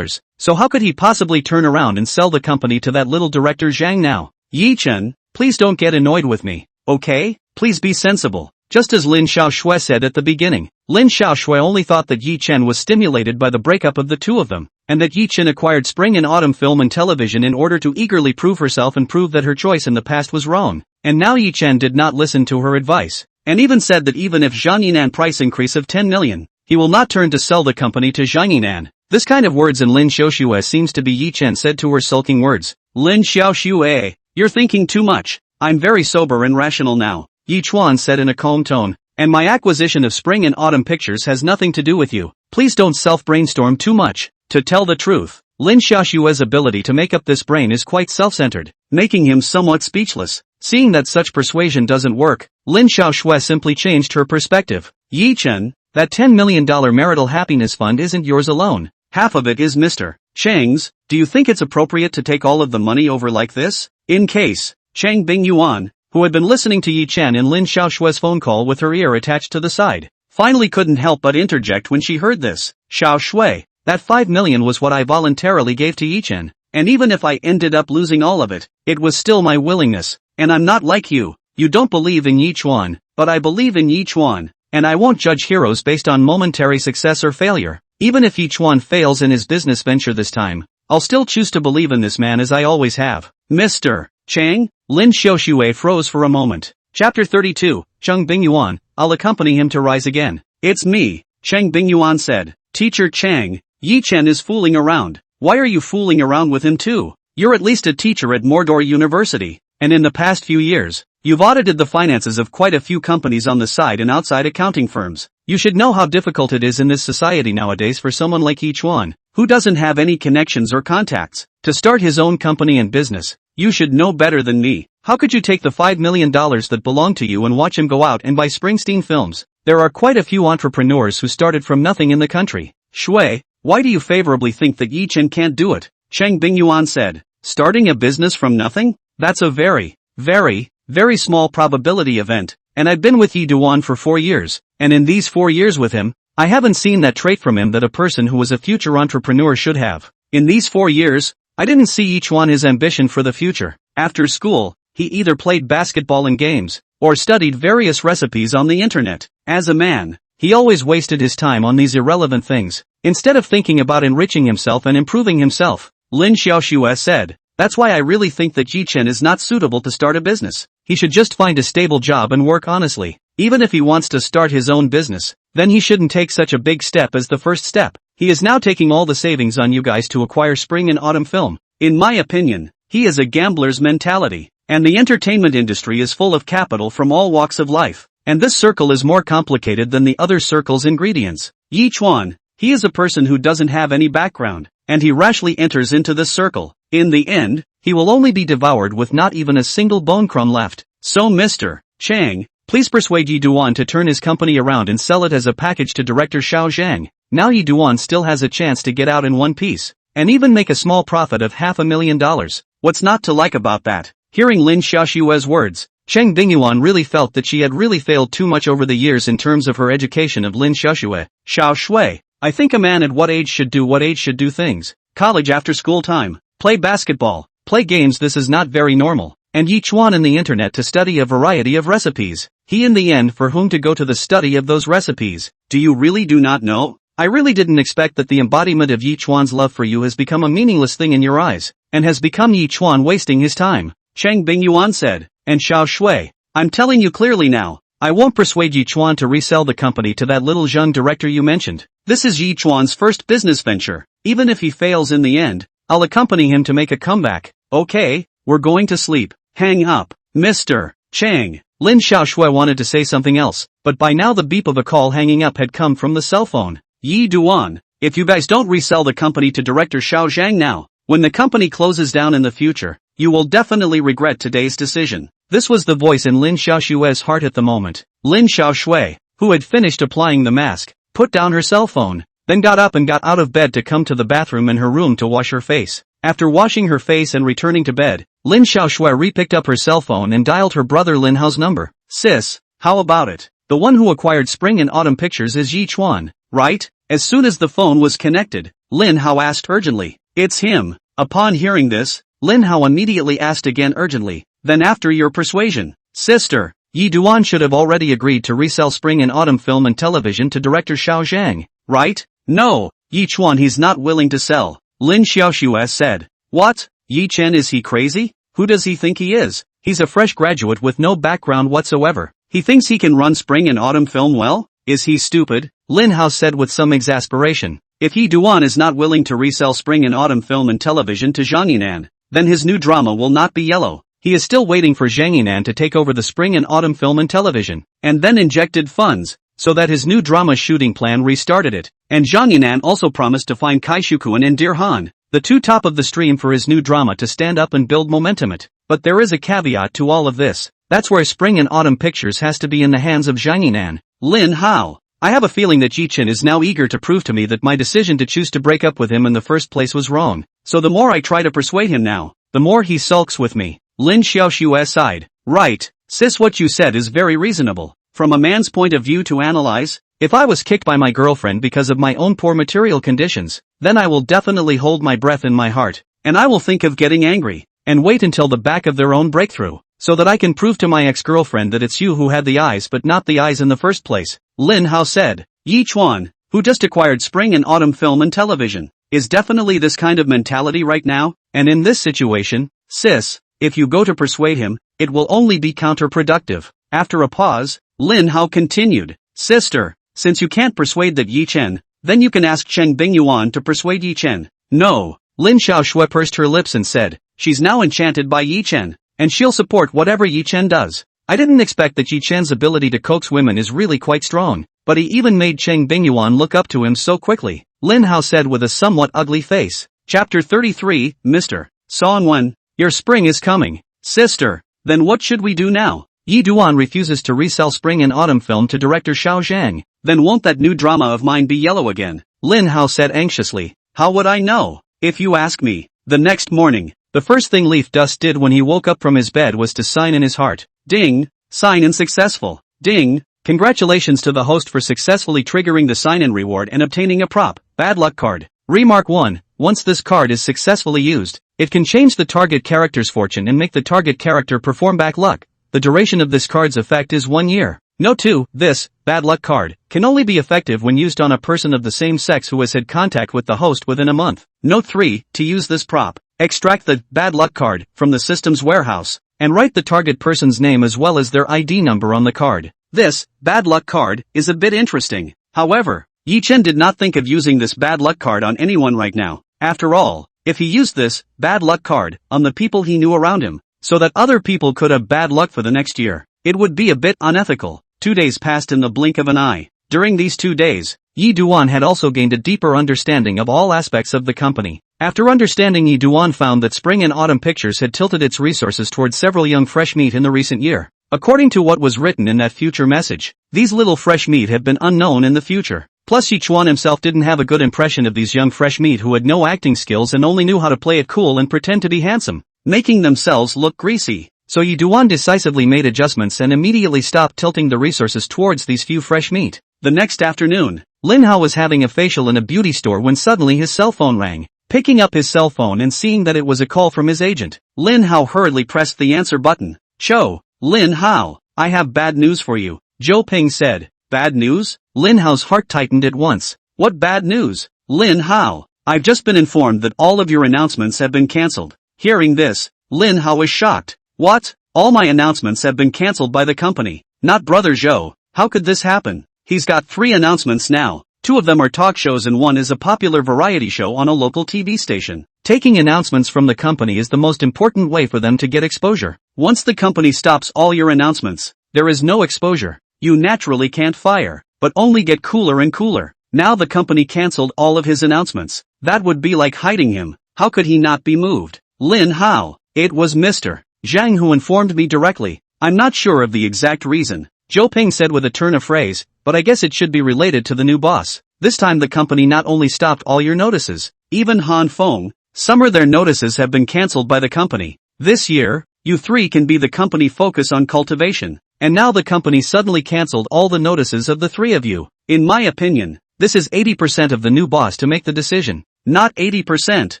So how could he possibly turn around and sell the company to that little director Zhang now? Yi Chen, please don't get annoyed with me, okay? Please be sensible. Just as Lin Xiaoxue said at the beginning, Lin Xiaoxue only thought that Yi Chen was stimulated by the breakup of the two of them, and that Yi Chen acquired spring and autumn film and television in order to eagerly prove herself and prove that her choice in the past was wrong. And now Yi Chen did not listen to her advice, and even said that even if Zhang Yinan price increase of 10 million, he will not turn to sell the company to Zhang Yinan. This kind of words in Lin Xiaoxue seems to be Yi Chen said to her sulking words. Lin Xiaoxue, you're thinking too much. I'm very sober and rational now. Yi Chuan said in a calm tone, and my acquisition of spring and autumn pictures has nothing to do with you. Please don't self-brainstorm too much. To tell the truth, Lin Xiaoxue's ability to make up this brain is quite self-centered, making him somewhat speechless. Seeing that such persuasion doesn't work, Lin Xiaoxue simply changed her perspective. Yi Chen, that $10 million marital happiness fund isn't yours alone. Half of it is Mr. Cheng's. Do you think it's appropriate to take all of the money over like this? In case, Cheng Bingyuan, who had been listening to Yi Chen and Lin Xiaoshue's phone call with her ear attached to the side, finally couldn't help but interject when she heard this. Xiaoxue, that $5 million was what I voluntarily gave to Yi Chen, and even if I ended up losing all of it, it was still my willingness, and I'm not like you. You don't believe in Yi Chuan, but I believe in Yi Chuan, and I won't judge heroes based on momentary success or failure. Even if Yi Chuan fails in his business venture this time, I'll still choose to believe in this man as I always have. Mr. Chang? Lin Xiaoxue froze for a moment. Chapter 32, Cheng Bingyuan, I'll accompany him to rise again. It's me, Cheng Bingyuan said. Teacher Chang, Yi Chen is fooling around. Why are you fooling around with him too? You're at least a teacher at Mordor University, and in the past few years, you've audited the finances of quite a few companies on the side and outside accounting firms. You should know how difficult it is in this society nowadays for someone like Yi Chuan, who doesn't have any connections or contacts, to start his own company and business. You should know better than me. How could you take the $5 million that belong to you and watch him go out and buy Springsteen films? There are quite a few entrepreneurs who started from nothing in the country. Shui, why do you favorably think that Yi Chen can't do it? Cheng Bingyuan said. Starting a business from nothing? That's a very, very small probability event, and I've been with Yi Duan for 4 years, and in these 4 years with him, I haven't seen that trait from him that a person who was a future entrepreneur should have. In these 4 years, I didn't see Yi Chuan his ambition for the future. After school, he either played basketball and games, or studied various recipes on the internet. As a man, he always wasted his time on these irrelevant things, instead of thinking about enriching himself and improving himself. Lin Xiaoxue said, that's why I really think that Yi Chen is not suitable to start a business. He should just find a stable job and work honestly. Even if he wants to start his own business, then he shouldn't take such a big step as the first step. He is now taking all the savings on you guys to acquire spring and autumn film. In my opinion, he is a gambler's mentality, and the entertainment industry is full of capital from all walks of life, and this circle is more complicated than the other circle's ingredients. Yi Chuan, he is a person who doesn't have any background, and he rashly enters into this circle. In the end, he will only be devoured with not even a single bone crumb left. So Mr. Chang, please persuade Yi Duan to turn his company around and sell it as a package to director Xiao Zhang. Now Yi Duan still has a chance to get out in one piece, and even make a small profit of $500,000. What's not to like about that? Hearing Lin Xiaoxue's words, Cheng Bingyuan really felt that she had really failed too much over the years in terms of her education of Lin Xiaoxue. Xiao Shui, I think a man at what age should do things. College after school time, play basketball, play games. This is not very normal. And Yi Chuan in the internet to study a variety of recipes. He in the end for whom to go to the study of those recipes. Do you really do not know? I really didn't expect that the embodiment of Yi Chuan's love for you has become a meaningless thing in your eyes, and has become Yi Chuan wasting his time. Cheng Bingyuan said, and Xiao Shui, I'm telling you clearly now, I won't persuade Yi Chuan to resell the company to that little Zheng director you mentioned. This is Yi Chuan's first business venture. Even if he fails in the end, I'll accompany him to make a comeback. Okay, we're going to sleep. Hang up, Mr. Chang. Lin Xiaoxue wanted to say something else, but by now the beep of a call hanging up had come from the cell phone. Yi Duan, if you guys don't resell the company to director Xiao Zhang now, when the company closes down in the future, you will definitely regret today's decision. This was the voice in Lin Xiaoxue's heart at the moment. Lin Xiaoxue, who had finished applying the mask, put down her cell phone, then got up and got out of bed to come to the bathroom in her room to wash her face. After washing her face and returning to bed, Lin Xiaoxue re-picked up her cell phone and dialed her brother Linhao's number. Sis, how about it? The one who acquired spring and autumn pictures is Yi Chuan, right? As soon as the phone was connected, Linhao asked urgently. It's him. Upon hearing this, Linhao immediately asked again urgently, then after your persuasion, sister, Yi Duan should have already agreed to resell spring and autumn film and television to director Xiao Zhang, right? No, Yi Chuan he's not willing to sell, Lin Xiaoxue said. What? Yi Chen is he crazy? Who does he think he is? He's a fresh graduate with no background whatsoever. He thinks he can run spring and autumn film well? Is he stupid? Linhao said with some exasperation. If Yi Duan is not willing to resell spring and autumn film and television to Zhang Yinan, then his new drama will not be yellow. He is still waiting for Zhang Yinan to take over the spring and autumn film and television, and then injected funds, so that his new drama shooting plan restarted it. And Zhang Yinan also promised to find Kai Shukuan and Dear Han, the two top of the stream for his new drama to stand up and build momentum it. But there is a caveat to all of this. That's where spring and autumn pictures has to be in the hands of Zhang Yinan. Linhao, I have a feeling that Yi Chen is now eager to prove to me that my decision to choose to break up with him in the first place was wrong. So the more I try to persuade him now, the more he sulks with me. Lin Xiaoxue sighed. Right, sis, what you said is very reasonable. From a man's point of view to analyze, if I was kicked by my girlfriend because of my own poor material conditions, then I will definitely hold my breath in my heart, and I will think of getting angry, and wait until the back of their own breakthrough, so that I can prove to my ex-girlfriend that it's you who had the eyes but not the eyes in the first place. Lin Hao said. Yi Chuan, who just acquired spring and autumn film and television, is definitely this kind of mentality right now, and in this situation, sis, if you go to persuade him, it will only be counterproductive. After a pause, Lin Hao continued. Sister, since you can't persuade that Yi Chen, Then you can ask Cheng Bingyuan to persuade Yi Chen. No. Lin Xiaoshui pursed her lips and said, she's now enchanted by Yi Chen, and she'll support whatever Yi Chen does. I didn't expect that Yi Chen's ability to coax women is really quite strong, but he even made Cheng Bingyuan look up to him so quickly. Linhao said with a somewhat ugly face. Chapter 33, Mr. Songwen, your spring is coming. Sister, then what should we do now? Yi Duan refuses to resell spring and autumn film to director Xiao Zhang. Then won't that new drama of mine be yellow again? Linhao said anxiously. How would I know? If you ask me. The next morning, the first thing Leaf Dust did when he woke up from his bed was to sign in his heart. Ding! Sign-in successful. Ding! Congratulations to the host for successfully triggering the sign-in reward and obtaining a prop, bad luck card. Remark 1. Once this card is successfully used, it can change the target character's fortune and make the target character perform back luck. The duration of this card's effect is 1 year. Note 2. This, bad luck card, can only be effective when used on a person of the same sex who has had contact with the host within a month. Note 3. To use this prop, extract the bad luck card from the system's warehouse, and write the target person's name as well as their ID number on the card. This, bad luck card, is a bit interesting. However, Yi Chen did not think of using this bad luck card on anyone right now. After all, if he used this, bad luck card, on the people he knew around him, so that other people could have bad luck for the next year, it would be a bit unethical. 2 days passed in the blink of an eye. During these 2 days, Yi Duan had also gained a deeper understanding of all aspects of the company. After understanding, Yi Duan found that Spring and Autumn Pictures had tilted its resources towards several young fresh meat in the recent year. According to what was written in that future message, these little fresh meat have been unknown in the future. Plus Yi Chuan himself didn't have a good impression of these young fresh meat who had no acting skills and only knew how to play it cool and pretend to be handsome, making themselves look greasy. So Yi Duan decisively made adjustments and immediately stopped tilting the resources towards these few fresh meat. The next afternoon, Linhao was having a facial in a beauty store when suddenly his cell phone rang. Picking up his cell phone and seeing that it was a call from his agent, Linhao hurriedly pressed the answer button. Cho, Linhao, I have bad news for you, Zhou Ping said. Bad news? Linhao's heart tightened at once. What bad news? Linhao, I've just been informed that all of your announcements have been cancelled. Hearing this, Linhao was shocked. What? All my announcements have been cancelled by the company. Not Brother Zhou. How could this happen? He's got 3 announcements now. 2 of them are talk shows and 1 is a popular variety show on a local TV station. Taking announcements from the company is the most important way for them to get exposure. Once the company stops all your announcements, there is no exposure. You naturally can't fire, but only get cooler and cooler. Now the company cancelled all of his announcements. That would be like hiding him. How could he not be moved? Linhao, it was Mr. Zhang who informed me directly. I'm not sure of the exact reason, Zhou Ping said with a turn of phrase, but I guess it should be related to the new boss. This time the company not only stopped all your notices, even Han Feng, some of their notices have been cancelled by the company. This year, you 3 can be the company focus on cultivation, and now the company suddenly cancelled all the notices of the 3 of you. In my opinion, this is 80% of the new boss to make the decision. Not 80%,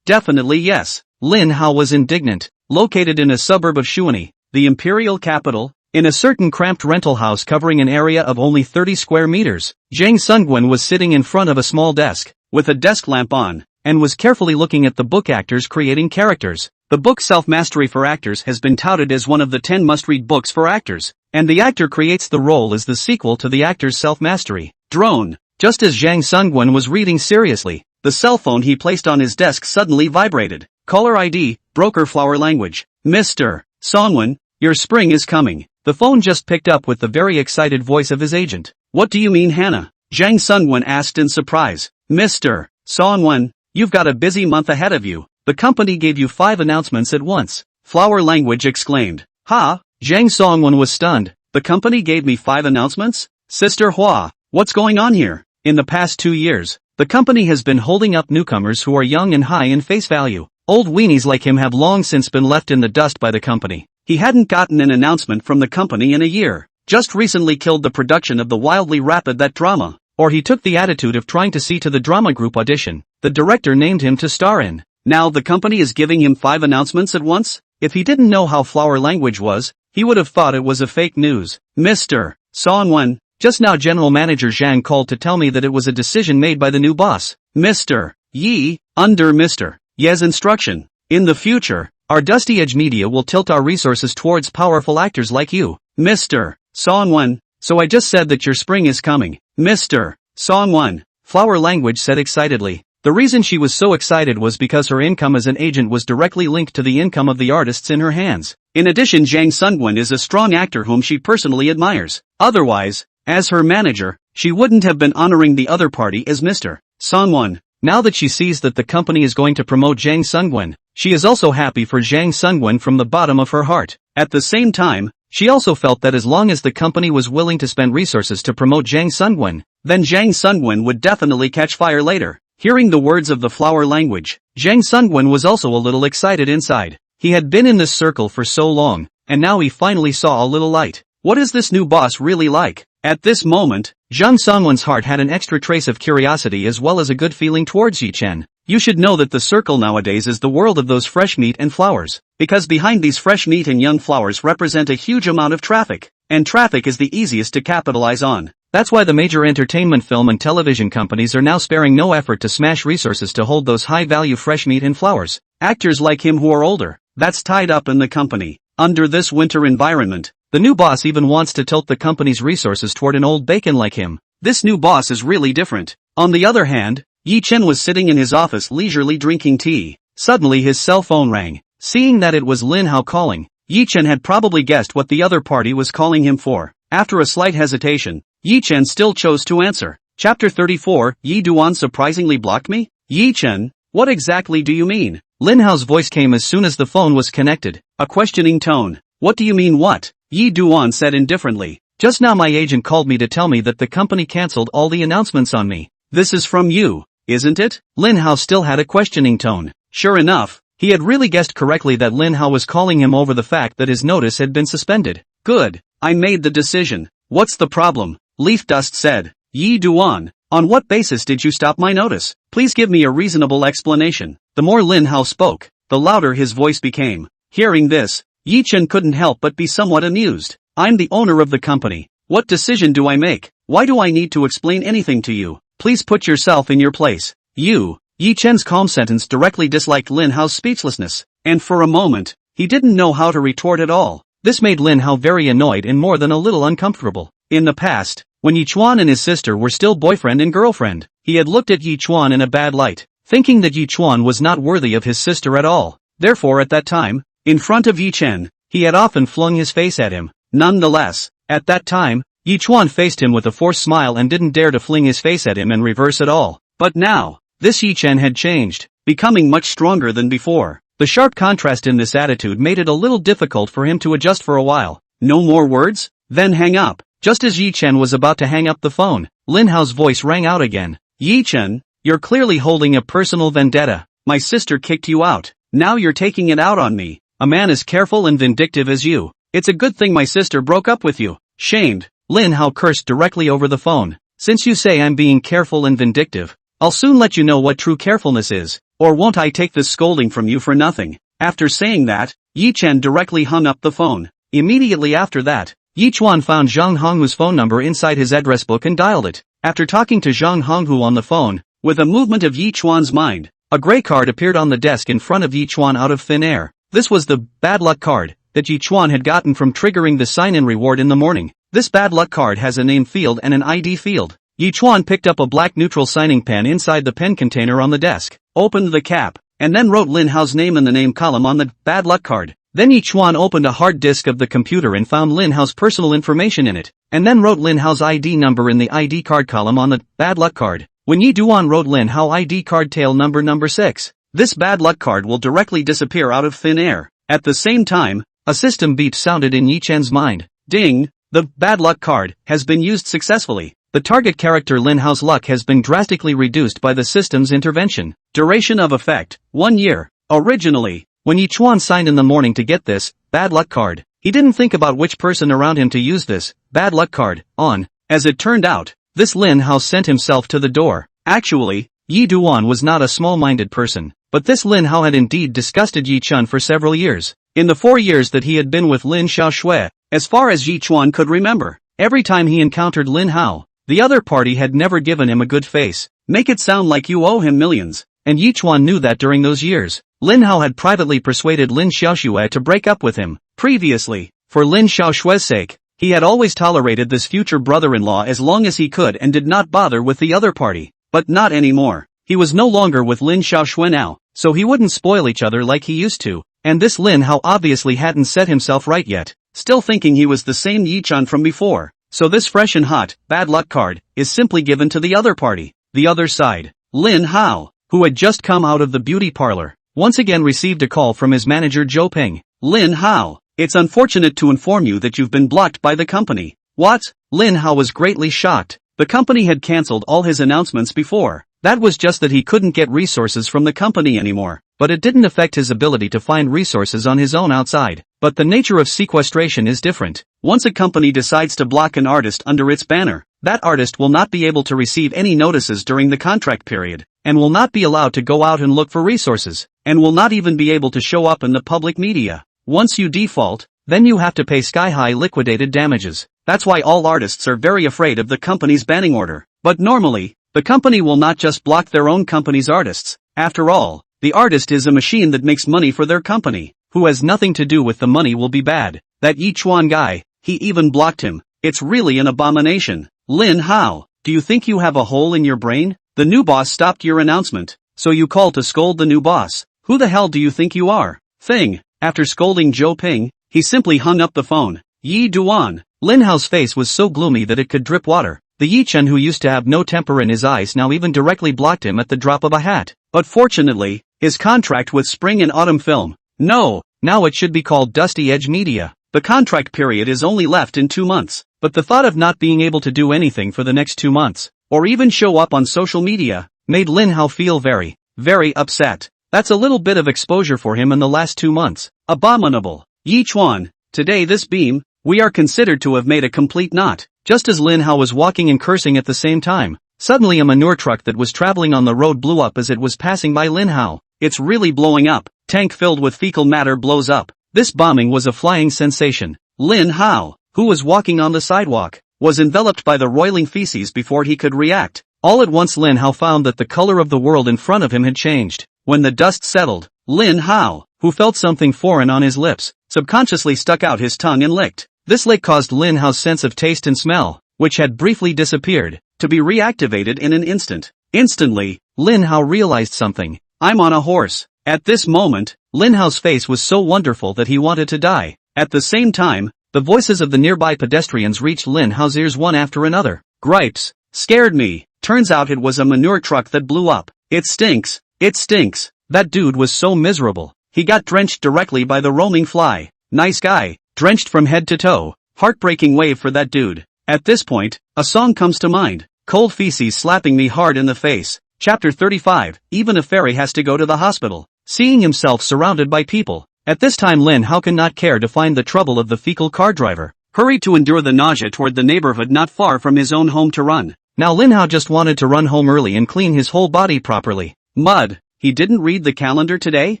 definitely yes. Lin Hao was indignant. Located in a suburb of Shuani, the imperial capital, in a certain cramped rental house covering an area of only 30 square meters, Zhang Sungwen was sitting in front of a small desk, with a desk lamp on, and was carefully looking at the book Actors Creating Characters. The book Self-Mastery for Actors has been touted as one of the 10 must-read books for actors, and The Actor Creates the Role is the sequel to The Actor's Self-Mastery. Drone. Just as Zhang Sungwen was reading seriously, the cell phone he placed on his desk suddenly vibrated. Caller ID, broker flower language. Mr. Songwen, your spring is coming. The phone just picked up with the very excited voice of his agent. What do you mean, Hannah? Zhang Sungwen asked in surprise. Mr. Songwen, you've got a busy month ahead of you. The company gave you 5 announcements at once. Flower language exclaimed. Ha? Zhang Songwen was stunned. The company gave me 5 announcements? Sister Hua, what's going on here? In the past 2 years, the company has been holding up newcomers who are young and high in face value. Old weenies like him have long since been left in the dust by the company. He hadn't gotten an announcement from the company in a year. Just recently killed the production of the wildly rapid That Drama. Or he took the attitude of trying to see to the drama group audition the director named him to star in. Now the company is giving him 5 announcements at once? If he didn't know how flower language was, he would have thought it was a fake news. Mr. Songwen, just now General Manager Zhang called to tell me that it was a decision made by the new boss. Mr. Yi, under Mr. Ye's instruction. In the future, our Dusty Edge Media will tilt our resources towards powerful actors like you. Mr. Songwen, so I just said that your spring is coming. Mr. Songwen, Flower Language said excitedly. The reason she was so excited was because her income as an agent was directly linked to the income of the artists in her hands. In addition, Zhang Sungwen is a strong actor whom she personally admires. Otherwise, as her manager, she wouldn't have been honoring the other party as Mr. Songwon. Now that she sees that the company is going to promote Zhang Sungwen, she is also happy for Zhang Sungwen from the bottom of her heart. At the same time, she also felt that as long as the company was willing to spend resources to promote Zhang Sungwen, then Zhang Sungwen would definitely catch fire later. Hearing the words of the Flower Language, Zhang Sungwen was also a little excited inside. He had been in this circle for so long, and now he finally saw a little light. What is this new boss really like? At this moment, Zhang Songwen's heart had an extra trace of curiosity as well as a good feeling towards Yi Chen. You should know that the circle nowadays is the world of those fresh meat and flowers, because behind these fresh meat and young flowers represent a huge amount of traffic, and traffic is the easiest to capitalize on. That's why the major entertainment film and television companies are now sparing no effort to smash resources to hold those high-value fresh meat and flowers. Actors like him who are older, that's tied up in the company. Under this winter environment, the new boss even wants to tilt the company's resources toward an old bacon like him. This new boss is really different. On the other hand, Yi Chen was sitting in his office leisurely drinking tea. Suddenly his cell phone rang. Seeing that it was Linhao calling, Yi Chen had probably guessed what the other party was calling him for. After a slight hesitation, Yi Chen still chose to answer. Chapter 34, Yi Duan surprisingly blocked me? Yi Chen, what exactly do you mean? Linhao's voice came as soon as the phone was connected. A questioning tone. What do you mean what? Yi Duan said indifferently. Just now my agent called me to tell me that the company cancelled all the announcements on me. This is from you, isn't it? Linhao still had a questioning tone. Sure enough, he had really guessed correctly that Linhao was calling him over the fact that his notice had been suspended. Good. I made the decision. What's the problem? Leaf Dust said. Yi Duan, on what basis did you stop my notice? Please give me a reasonable explanation. The more Linhao spoke, the louder his voice became. Hearing this, Yi Chen couldn't help but be somewhat amused. I'm the owner of the company. What decision do I make? Why do I need to explain anything to you? Please put yourself in your place. You. Yi Chen's calm sentence directly disliked Linhao's speechlessness, and for a moment, he didn't know how to retort at all. This made Linhao very annoyed and more than a little uncomfortable. In the past, when Yi Chuan and his sister were still boyfriend and girlfriend, he had looked at Yi Chuan in a bad light, thinking that Yi Chuan was not worthy of his sister at all. Therefore at that time, in front of Yi Chen, he had often flung his face at him. Nonetheless, at that time, Yi Chuan faced him with a forced smile and didn't dare to fling his face at him and reverse at all. But now, this Yi Chen had changed, becoming much stronger than before. The sharp contrast in this attitude made it a little difficult for him to adjust for a while. No more words? Then hang up. Just as Yi Chen was about to hang up the phone, Linhao's voice rang out again. Yi Chen, you're clearly holding a personal vendetta. My sister kicked you out. Now you're taking it out on me. A man as careful and vindictive as you. It's a good thing my sister broke up with you. Shamed. Linhao cursed directly over the phone. Since you say I'm being careful and vindictive, I'll soon let you know what true carefulness is. Or won't I take this scolding from you for nothing? After saying that, Yi Chen directly hung up the phone. Immediately after that, Yi Chuan found Zhang Honghu's phone number inside his address book and dialed it. After talking to Zhang Honghu on the phone, with a movement of Yi Chuan's mind, a gray card appeared on the desk in front of Yi Chuan out of thin air. This was the bad luck card that Yi Chuan had gotten from triggering the sign-in reward in the morning. This bad luck card has a name field and an ID field. Yi Chuan picked up a black neutral signing pen inside the pen container on the desk, opened the cap, and then wrote Linhao's name in the name column on the bad luck card. Then Yi Chuan opened a hard disk of the computer and found Linhao's personal information in it, and then wrote Linhao's ID number in the ID card column on the bad luck card. When Yi Duan wrote Linhao ID card tail number 6, this bad luck card will directly disappear out of thin air. At the same time, a system beep sounded in Yi Chen's mind. Ding! The bad luck card has been used successfully. The target character Linhao's luck has been drastically reduced by the system's intervention. Duration of effect, 1 year. Originally, when Yi Chuan signed in the morning to get this bad luck card, he didn't think about which person around him to use this bad luck card on. As it turned out, this Linhao sent himself to the door. Actually, Yi Duan was not a small-minded person, but this Linhao had indeed disgusted Yi Chen for several years. In the 4 years that he had been with Lin Xiaoshui, as far as Yi Chuan could remember, every time he encountered Linhao, the other party had never given him a good face. Make it sound like you owe him millions. And Yi Chuan knew that during those years, Linhao had privately persuaded Lin Xiaoshui to break up with him. Previously, for Lin Xiaoshui's sake, he had always tolerated this future brother-in-law as long as he could and did not bother with the other party. but not anymore. He was no longer with Lin Xiaoxue now, so he wouldn't spoil each other like he used to, and this Linhao obviously hadn't set himself right yet, still thinking he was the same Yichun from before, so this fresh and hot, bad luck card, is simply given to the other party, the other side. Linhao, who had just come out of the beauty parlor, once again received a call from his manager Zhou Ping. Linhao, it's unfortunate to inform you that you've been blocked by the company. What? Linhao was greatly shocked. The company had cancelled all his announcements before. That was just that he couldn't get resources from the company anymore, but it didn't affect his ability to find resources on his own outside. But the nature of sequestration is different. Once a company decides to block an artist under its banner, that artist will not be able to receive any notices during the contract period, and will not be allowed to go out and look for resources, and will not even be able to show up in the public media. Once you default, then you have to pay sky-high liquidated damages. That's why all artists are very afraid of the company's banning order. But normally, the company will not just block their own company's artists. After all, the artist is a machine that makes money for their company. Who has nothing to do with the money will be bad. That Yichuan guy, he even blocked him. It's really an abomination. Linhao, do you think you have a hole in your brain? The new boss stopped your announcement, so you called to scold the new boss. Who the hell do you think you are? Thing. After scolding Zhou Ping, he simply hung up the phone. Yi Duan. Linhao's face was so gloomy that it could drip water. The Yichen who used to have no temper in his eyes now even directly blocked him at the drop of a hat. But fortunately, his contract with Spring and Autumn Film. No, now it should be called Dusty Edge Media. The contract period is only left in 2 months, but the thought of not being able to do anything for the next 2 months, or even show up on social media, made Linhao feel very, very upset. That's a little bit of exposure for him in the last 2 months. Abominable. Yichuan, today this beam, we are considered to have made a complete knot. Just as Linhao was walking and cursing at the same time, suddenly a manure truck that was traveling on the road blew up as it was passing by Linhao. It's really blowing up. Tank filled with fecal matter blows up. This bombing was a flying sensation. Linhao, who was walking on the sidewalk, was enveloped by the roiling feces before he could react. All at once Linhao found that the color of the world in front of him had changed. When the dust settled, Linhao, who felt something foreign on his lips, subconsciously stuck out his tongue and licked. This lick caused Linhao's sense of taste and smell, which had briefly disappeared, to be reactivated in an instant. Instantly, Linhao realized something. I'm on a horse. At this moment, Linhao's face was so wonderful that he wanted to die. At the same time, the voices of the nearby pedestrians reached Linhao's ears one after another. Gripes. Scared me. Turns out it was a manure truck that blew up. It stinks. It stinks. That dude was so miserable. He got drenched directly by the roaming fly. Nice guy. Drenched from head to toe. Heartbreaking wave for that dude. At this point, a song comes to mind. Cold feces slapping me hard in the face. Chapter 35. Even a fairy has to go to the hospital. Seeing himself surrounded by people. At this time Linhao could not care to find the trouble of the fecal car driver. Hurried to endure the nausea toward the neighborhood not far from his own home to run. Now Linhao just wanted to run home early and clean his whole body properly. Mud. He didn't read the calendar today?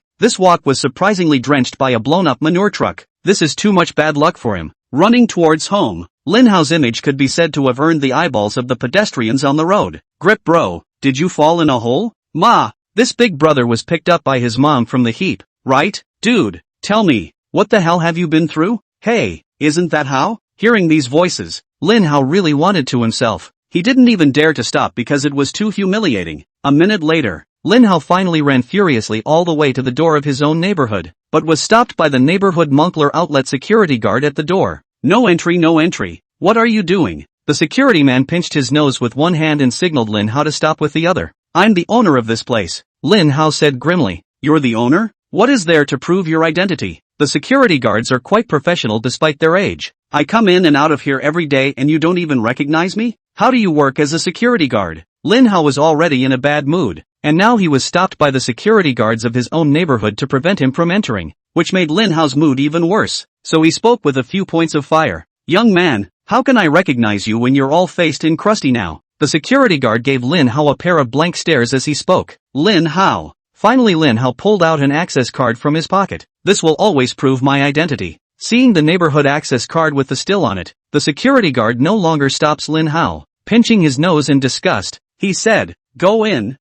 This walk was surprisingly drenched by a blown-up manure truck. This is too much bad luck for him. Running towards home, Linhao's image could be said to have earned the eyeballs of the pedestrians on the road. Grip bro, did you fall in a hole? Ma, this big brother was picked up by his mom from the heap, right? Dude, tell me, what the hell have you been through? Hey, isn't that how? Hearing these voices, Linhao really wanted to himself. He didn't even dare to stop because it was too humiliating. A minute later, Linhao finally ran furiously all the way to the door of his own neighborhood, but was stopped by the neighborhood Moncler outlet security guard at the door. No entry, no entry. What are you doing? The security man pinched his nose with one hand and signaled Linhao to stop with the other. I'm the owner of this place, Linhao said grimly. You're the owner? What is there to prove your identity? The security guards are quite professional despite their age. I come in and out of here every day and you don't even recognize me? How do you work as a security guard? Linhao was already in a bad mood, and now he was stopped by the security guards of his own neighborhood to prevent him from entering, which made Linhao's mood even worse, so he spoke with a few points of fire. Young man, how can I recognize you when you're all faced in crusty now? The security guard gave Linhao a pair of blank stares as he spoke. Linhao. Finally Linhao pulled out an access card from his pocket. This will always prove my identity. Seeing the neighborhood access card with the still on it, the security guard no longer stops Linhao. Pinching his nose in disgust, he said, Go in.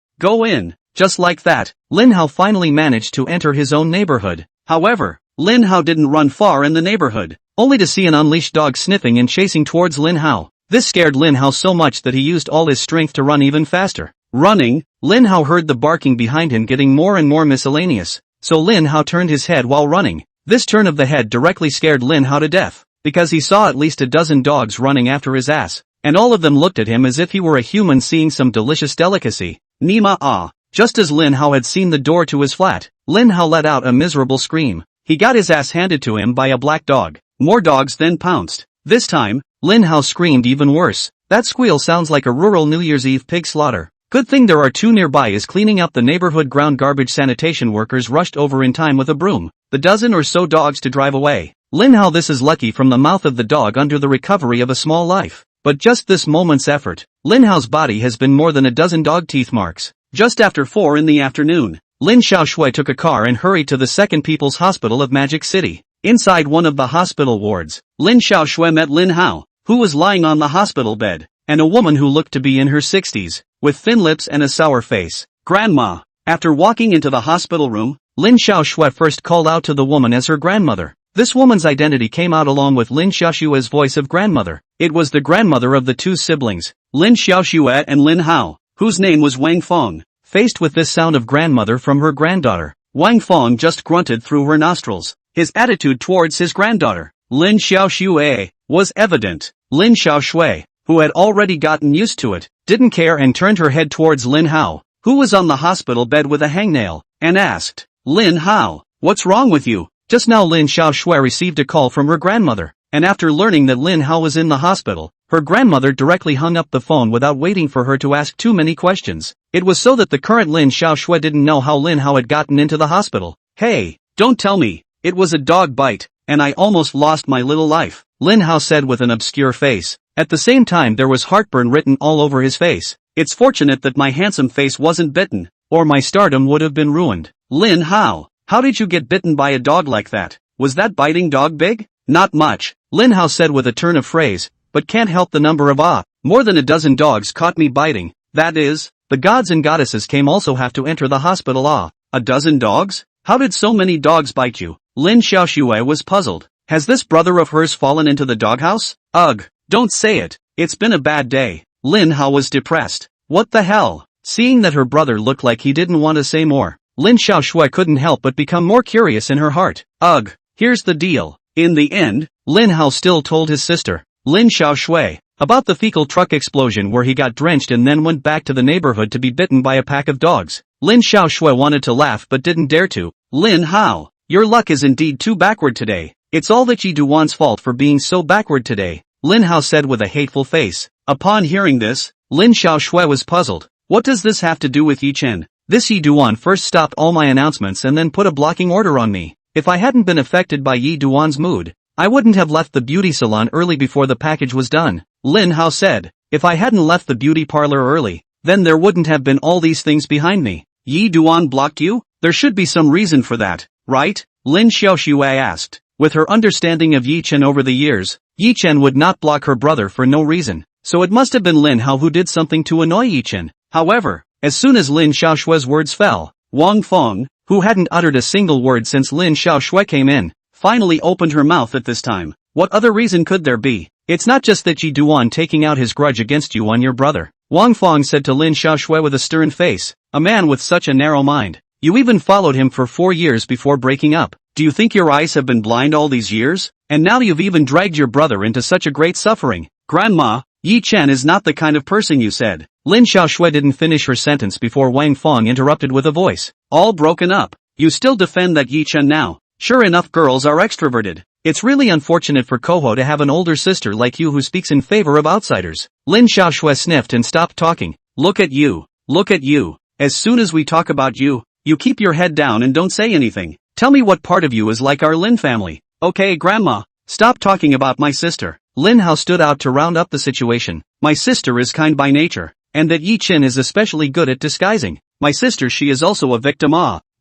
Just like that, Linhao finally managed to enter his own neighborhood. However, Linhao didn't run far in the neighborhood, only to see an unleashed dog sniffing and chasing towards Linhao. This scared Linhao so much that he used all his strength to run even faster. Running, Linhao heard the barking behind him getting more and more miscellaneous, so Linhao turned his head while running. This turn of the head directly scared Linhao to death, because he saw at least a dozen dogs running after his ass, and all of them looked at him as if he were a human seeing some delicious delicacy. Nima ah! Just as Linhao had seen the door to his flat, Linhao let out a miserable scream. He got his ass handed to him by a black dog. More dogs then pounced. This time, Linhao screamed even worse. That squeal sounds like a rural New Year's Eve pig slaughter. Good thing there are two nearby is cleaning up the neighborhood ground garbage. Sanitation workers rushed over in time with a broom. The dozen or so dogs to drive away. Linhao, this is lucky from the mouth of the dog under the recovery of a small life. But just this moment's effort, Linhao's body has been more than a dozen dog teeth marks. Just after 4 in the afternoon, Lin Xiaoshui took a car and hurried to the Second People's Hospital of Magic City. Inside one of the hospital wards, Lin Xiaoshui met Linhao, who was lying on the hospital bed, and a woman who looked to be in her 60s, with thin lips and a sour face. Grandma. After walking into the hospital room, Lin Xiaoshui first called out to the woman as her grandmother. This woman's identity came out along with Lin Xiaoshui's voice of grandmother. It was the grandmother of the two siblings, Lin Xiaoshui and Linhao, whose name was Wang Feng. Faced with this sound of grandmother from her granddaughter, Wang Feng just grunted through her nostrils. His attitude towards his granddaughter, Lin Xiaoshui, was evident. Lin Xiaoshui, who had already gotten used to it, didn't care and turned her head towards Linhao, who was on the hospital bed with a hangnail, and asked, Linhao, what's wrong with you? Just now Lin Xiaoshui received a call from her grandmother, and after learning that Linhao was in the hospital, her grandmother directly hung up the phone without waiting for her to ask too many questions. It was so that the current Lin Xiaoshui didn't know how Linhao had gotten into the hospital. Hey, don't tell me, it was a dog bite, and I almost lost my little life, Linhao said with an obscure face. At the same time there was heartburn written all over his face. It's fortunate that my handsome face wasn't bitten, or my stardom would have been ruined. Linhao, how did you get bitten by a dog like that? Was that biting dog big? Not much, Linhao said with a turn of phrase, but can't help the number of more than a dozen dogs caught me biting. That is, the gods and goddesses came also have to enter the hospital. A dozen dogs? How did so many dogs bite you? Lin Xiaoshui was puzzled. Has this brother of hers fallen into the doghouse? Ugh, don't say it. It's been a bad day. Linhao was depressed. What the hell? Seeing that her brother looked like he didn't want to say more, Lin Xiaoshui couldn't help but become more curious in her heart. Ugh, here's the deal. In the end, Linhao still told his sister, Lin Xiaoshui, about the fecal truck explosion where he got drenched and then went back to the neighborhood to be bitten by a pack of dogs. Lin Xiaoshui wanted to laugh but didn't dare to. Linhao, your luck is indeed too backward today. It's all that Yi Duan's fault for being so backward today, Linhao said with a hateful face. Upon hearing this, Lin Xiaoshui was puzzled. What does this have to do with Yi Chen? This Yi Duan first stopped all my announcements and then put a blocking order on me. If I hadn't been affected by Yi Duan's mood, I wouldn't have left the beauty salon early before the package was done. Linhao said, if I hadn't left the beauty parlor early, then there wouldn't have been all these things behind me. Yi Duan blocked you? There should be some reason for that, right? Lin Xiaoshui asked. With her understanding of Yi Chen over the years, Yi Chen would not block her brother for no reason, so it must have been Linhao who did something to annoy Yi Chen. However, as soon as Lin Xiaoshui's words fell, Wang Feng, who hadn't uttered a single word since Lin Xiaoshui came in, finally opened her mouth at this time. What other reason could there be? It's not just that Yi Duan taking out his grudge against you on your brother, Wang Feng said to Lin Xiaoshui with a stern face, a man with such a narrow mind. You even followed him for 4 years before breaking up. Do you think your eyes have been blind all these years? And now you've even dragged your brother into such a great suffering. Grandma, Yi Chen is not the kind of person you said. Lin Xiaoshui didn't finish her sentence before Wang Feng interrupted with a voice all broken up. You still defend that Yi Chen now? Sure enough, girls are extroverted. It's really unfortunate for Koho to have an older sister like you who speaks in favor of outsiders. Lin Xiaoshui sniffed and stopped talking. Look at you. Look at you. As soon as we talk about you, you keep your head down and don't say anything. Tell me what part of you is like our Lin family. Okay, Grandma, stop talking about my sister. Linhao stood out to round up the situation. My sister is kind by nature, and that Yi Chen is especially good at disguising. My sister, she is also a victim.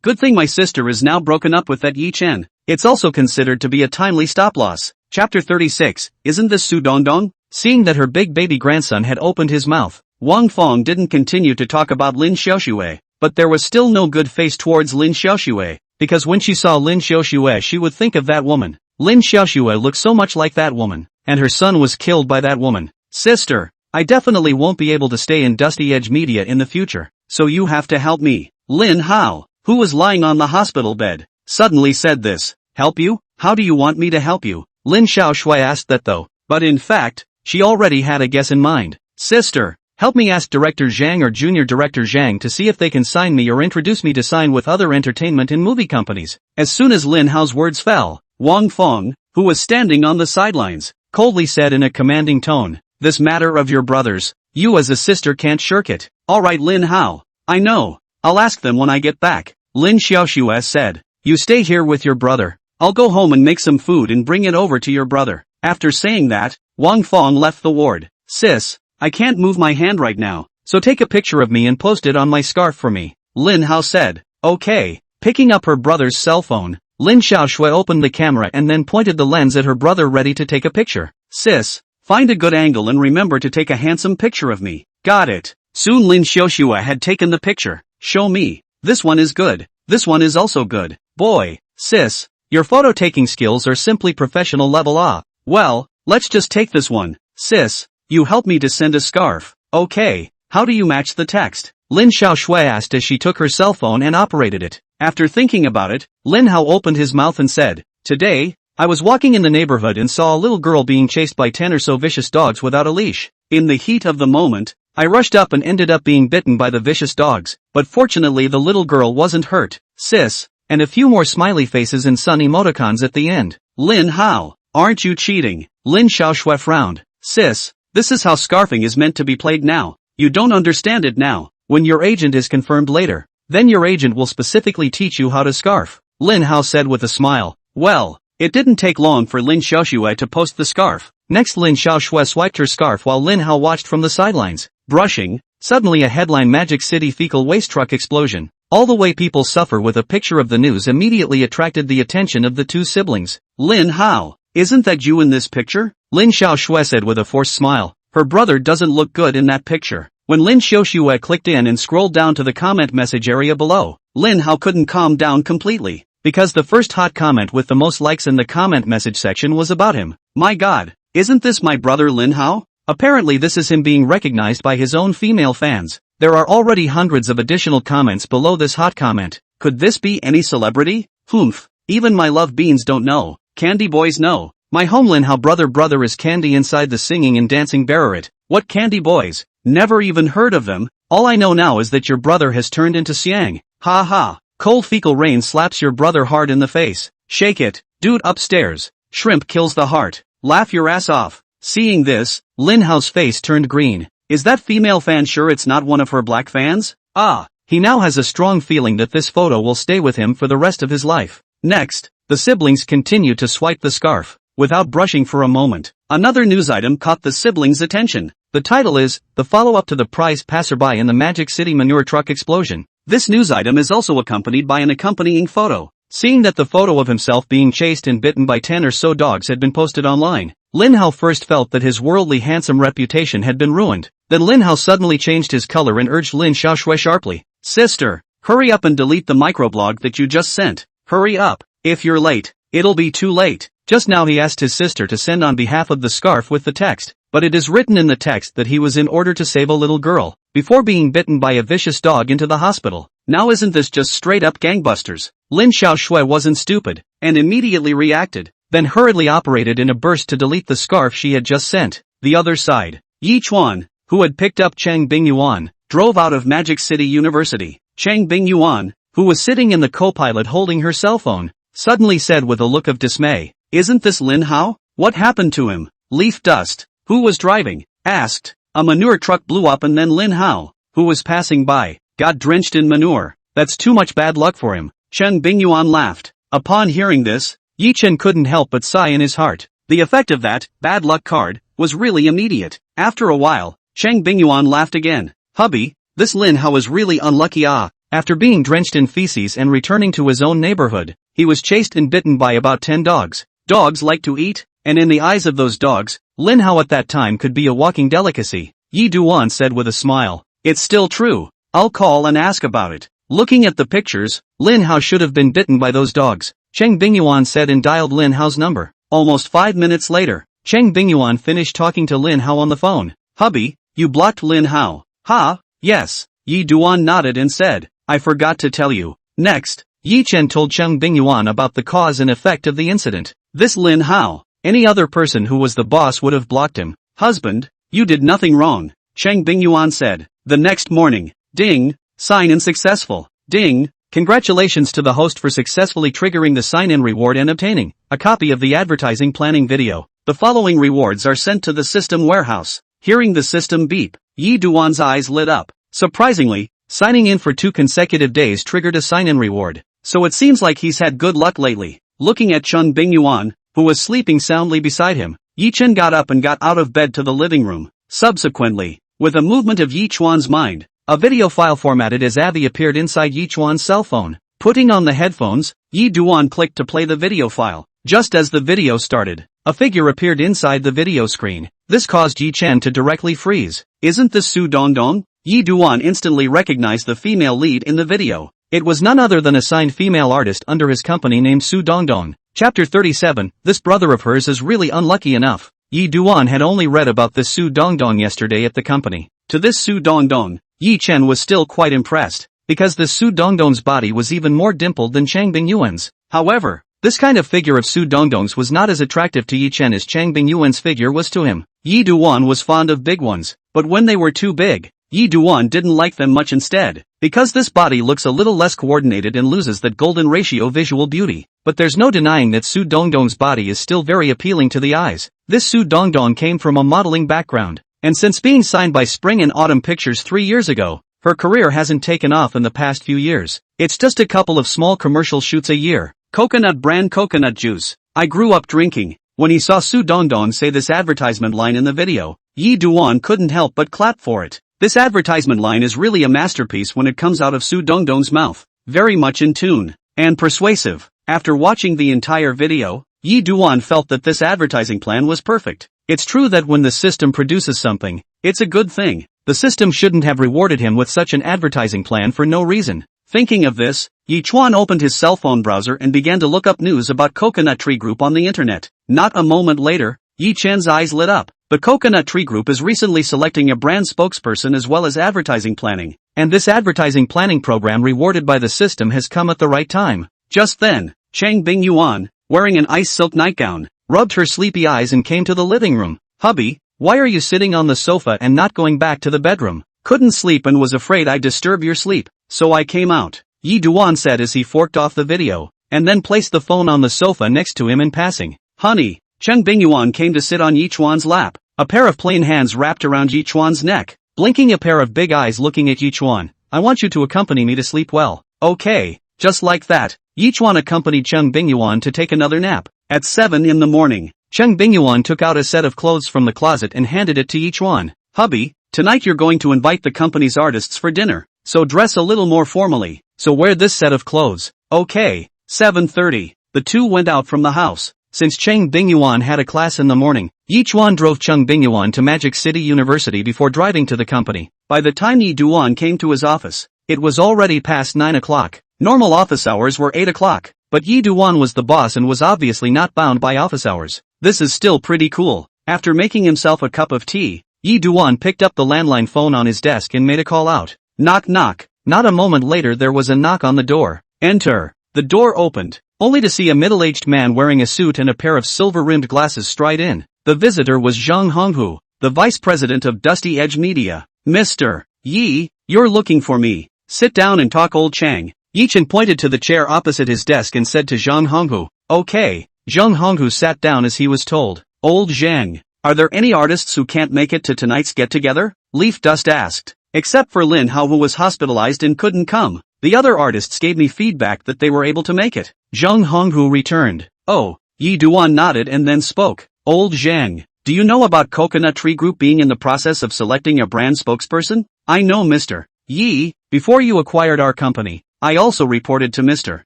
Good thing my sister is now broken up with that Yi Chen. It's also considered to be a timely stop-loss. Chapter 36, Isn't this Su Dongdong? Seeing that her big baby grandson had opened his mouth, Wang Feng didn't continue to talk about Lin Xiaoshui, but there was still no good face towards Lin Xiaoshui, because when she saw Lin Xiaoshui she would think of that woman. Lin Xiaoshui looked so much like that woman, and her son was killed by that woman. Sister, I definitely won't be able to stay in Dusty Edge Media in the future, so you have to help me. Linhao, who was lying on the hospital bed, suddenly said this. Help you? How do you want me to help you? Lin Xiaoshui asked that though, but in fact, she already had a guess in mind. Sister, help me ask Director Zhang or Junior Director Zhang to see if they can sign me or introduce me to sign with other entertainment and movie companies. As soon as Lin Hao's words fell, Wang Feng, who was standing on the sidelines, coldly said in a commanding tone, this matter of your brothers, you as a sister can't shirk it. Alright Lin Hao, I know, I'll ask them when I get back. Lin Xiaoshui said, you stay here with your brother. I'll go home and make some food and bring it over to your brother. After saying that, Wang Feng left the ward. Sis, I can't move my hand right now, so take a picture of me and post it on my scarf for me. Lin Hao said. Okay. Picking up her brother's cell phone, Lin Xiaoshui opened the camera and then pointed the lens at her brother ready to take a picture. Sis, find a good angle and remember to take a handsome picture of me. Got it. Soon Lin Xiaoshui had taken the picture. Show me. This one is good. This one is also good. Boy, sis, your photo taking skills are simply professional level ah. Well, let's just take this one. Sis, you help me to send a scarf. Okay, how do you match the text? Lin Xiaoshui asked as she took her cell phone and operated it. After thinking about it, Lin Hao opened his mouth and said, today, I was walking in the neighborhood and saw a little girl being chased by 10 or so vicious dogs without a leash. In the heat of the moment, I rushed up and ended up being bitten by the vicious dogs, but fortunately the little girl wasn't hurt. Sis, and a few more smiley faces and sun emoticons at the end. Lin Hao, aren't you cheating? Lin Xiaoshui frowned. Sis, this is how scarfing is meant to be played now. You don't understand it now. When your agent is confirmed later, then your agent will specifically teach you how to scarf. Lin Hao said with a smile. Well, it didn't take long for Lin Xiaoshui to post the scarf. Next Lin Xiaoshui swiped her scarf while Lin Hao watched from the sidelines. Brushing, suddenly a headline Magic City fecal waste truck explosion. All the way people suffer with a picture of the news immediately attracted the attention of the two siblings. Lin Hao, isn't that you in this picture? Lin Xiaoshui said with a forced smile. Her brother doesn't look good in that picture. When Lin Xiaoshui clicked in and scrolled down to the comment message area below, Lin Hao couldn't calm down completely, because the first hot comment with the most likes in the comment message section was about him. My god, isn't this my brother Lin Hao? Apparently this is him being recognized by his own female fans. There are already hundreds of additional comments below this hot comment. Could this be any celebrity? Humph, even my love beans don't know. Candy boys know. My home Lin Hao brother is Candy inside the singing and dancing Barrett. What Candy boys? Never even heard of them. All I know now is that your brother has turned into Xiang. Ha ha. Cold fecal rain slaps your brother hard in the face. Shake it. Dude upstairs. Shrimp kills the heart. Laugh your ass off. Seeing this, Lin Hao's face turned green. Is that female fan sure it's not one of her black fans? Ah, he now has a strong feeling that this photo will stay with him for the rest of his life. Next, the siblings continue to swipe the scarf, without brushing for a moment. Another news item caught the siblings' attention. The title is, The Follow-Up to the Prize Passerby in the Magic City Manure Truck Explosion. This news item is also accompanied by an accompanying photo. Seeing that the photo of himself being chased and bitten by 10 or so dogs had been posted online, Lin Hao first felt that his worldly handsome reputation had been ruined. Then Lin Hao suddenly changed his color and urged Lin Xiaoshui sharply. Sister, hurry up and delete the microblog that you just sent. Hurry up. If you're late, it'll be too late. Just now he asked his sister to send on behalf of the scarf with the text, but it is written in the text that he was in order to save a little girl, before being bitten by a vicious dog into the hospital. Now isn't this just straight up gangbusters? Lin Xiaoshui wasn't stupid, and immediately reacted, then hurriedly operated in a burst to delete the scarf she had just sent. The other side. Yi Chuan, who had picked up Cheng Bingyuan, drove out of Magic City University. Cheng Bingyuan, who was sitting in the co-pilot holding her cell phone, suddenly said with a look of dismay, isn't this Lin Hao? What happened to him? Leaf dust. Who was driving? Asked. A manure truck blew up and then Lin Hao, who was passing by, got drenched in manure. That's too much bad luck for him. Cheng Bingyuan laughed. Upon hearing this, Yi Chen couldn't help but sigh in his heart. The effect of that bad luck card was really immediate. After a while, Cheng Bingyuan laughed again. Hubby, this Lin Hao is really unlucky ah. After being drenched in feces and returning to his own neighborhood, he was chased and bitten by about 10 dogs. Dogs like to eat, and in the eyes of those dogs, Lin Hao at that time could be a walking delicacy. Yi Duan said with a smile. It's still true. I'll call and ask about it. Looking at the pictures, Lin Hao should have been bitten by those dogs. Cheng Bingyuan said and dialed Lin Hao's number. Almost 5 minutes later, Cheng Bingyuan finished talking to Lin Hao on the phone. Hubby, You blocked Linhao. Ha, yes. Yi Duan nodded and said, I forgot to tell you. Next, Yi Chen told Cheng Bingyuan about the cause and effect of the incident. This Linhao. Any other person who was the boss would have blocked him. Husband, you did nothing wrong, Cheng Bingyuan said. The next morning, ding, sign-in successful. Ding, congratulations to the host for successfully triggering the sign-in reward and obtaining a copy of the advertising planning video. The following rewards are sent to the system warehouse. Hearing the system beep, Yi Duan's eyes lit up. Surprisingly, signing in for 2 consecutive days triggered a sign-in reward. So it seems like he's had good luck lately. Looking at Cheng Bingyuan, who was sleeping soundly beside him, Yi Chen got up and got out of bed to the living room. Subsequently, with a movement of Yi Chuan's mind, a video file formatted as AVI appeared inside Yi Chuan's cell phone. Putting on the headphones, Yi Duan clicked to play the video file. Just as the video started, a figure appeared inside the video screen. This caused Yi Chen to directly freeze. Isn't this Su Dongdong? Yi Duan instantly recognized the female lead in the video. It was none other than a signed female artist under his company named Su Dongdong. Chapter 37, this brother of hers is really unlucky enough. Yi Duan had only read about this Su Dongdong yesterday at the company. To this Su Dongdong, Yi Chen was still quite impressed, because this Su Dongdong's body was even more dimpled than Cheng Bingyuan's. However, this kind of figure of Su Dongdong's was not as attractive to Yi Chen as Cheng Bingyuan's figure was to him. Yi Duan was fond of big ones, but when they were too big, Yi Duan didn't like them much instead, because this body looks a little less coordinated and loses that golden ratio visual beauty. But there's no denying that Su Dongdong's body is still very appealing to the eyes. This Su Dongdong came from a modeling background, and since being signed by Spring and Autumn Pictures 3 years ago, her career hasn't taken off in the past few years. It's just a couple of small commercial shoots a year. Coconut brand coconut juice. I grew up drinking. When he saw Su Dongdong say this advertisement line in the video, Yi Duan couldn't help but clap for it. This advertisement line is really a masterpiece when it comes out of Su Dongdong's mouth. Very much in tune, and persuasive. After watching the entire video, Yi Duan felt that this advertising plan was perfect. It's true that when the system produces something, it's a good thing. The system shouldn't have rewarded him with such an advertising plan for no reason. Thinking of this, Yi Chuan opened his cell phone browser and began to look up news about Coconut Tree Group on the internet. Not a moment later, Yi Chen's eyes lit up. The Coconut Tree Group is recently selecting a brand spokesperson as well as advertising planning, and this advertising planning program rewarded by the system has come at the right time. Just then, Cheng Bingyuan, wearing an ice silk nightgown, rubbed her sleepy eyes and came to the living room. Hubby, why are you sitting on the sofa and not going back to the bedroom? Couldn't sleep and was afraid I'd disturb your sleep, so I came out, Yi Duan said as he forked off the video, and then placed the phone on the sofa next to him in passing. Honey, Cheng Bingyuan came to sit on Yi Chuan's lap, a pair of plain hands wrapped around Yi Chuan's neck, blinking a pair of big eyes looking at Yi Chuan. I want you to accompany me to sleep well. Okay, just like that, Yi Chuan accompanied Cheng Bingyuan to take another nap. At 7 in the morning, Cheng Bingyuan took out a set of clothes from the closet and handed it to Yi Chuan. Hubby, tonight you're going to invite the company's artists for dinner, so dress a little more formally, so wear this set of clothes. Okay. 7:30, the two went out from the house. Since Cheng Bingyuan had a class in the morning, Yi Chuan drove Cheng Bingyuan to Magic City University before driving to the company. By the time Yi Duan came to his office, it was already past 9 o'clock. Normal office hours were 8 o'clock, but Yi Duan was the boss and was obviously not bound by office hours. This is still pretty cool. After making himself a cup of tea, Yi Duan picked up the landline phone on his desk and made a call out. Knock knock. Not a moment later there was a knock on the door. Enter. The door opened, only to see a middle-aged man wearing a suit and a pair of silver-rimmed glasses stride in. The visitor was Zhang Honghu, the vice president of Dusty Edge Media. Mr. Yi, you're looking for me. Sit down and talk, old Chang. Yi Chen pointed to the chair opposite his desk and said to Zhang Honghu. Okay. Zhang Honghu sat down as he was told. Old Zhang, are there any artists who can't make it to tonight's get-together? Leaf Dust asked. Except for Linhao, who was hospitalized and couldn't come. The other artists gave me feedback that they were able to make it. Zhang Honghu returned. Oh, Yi Duan nodded and then spoke. Old Zhang, do you know about Coconut Tree Group being in the process of selecting a brand spokesperson? I know, Mr. Yi. Before you acquired our company, I also reported to Mr.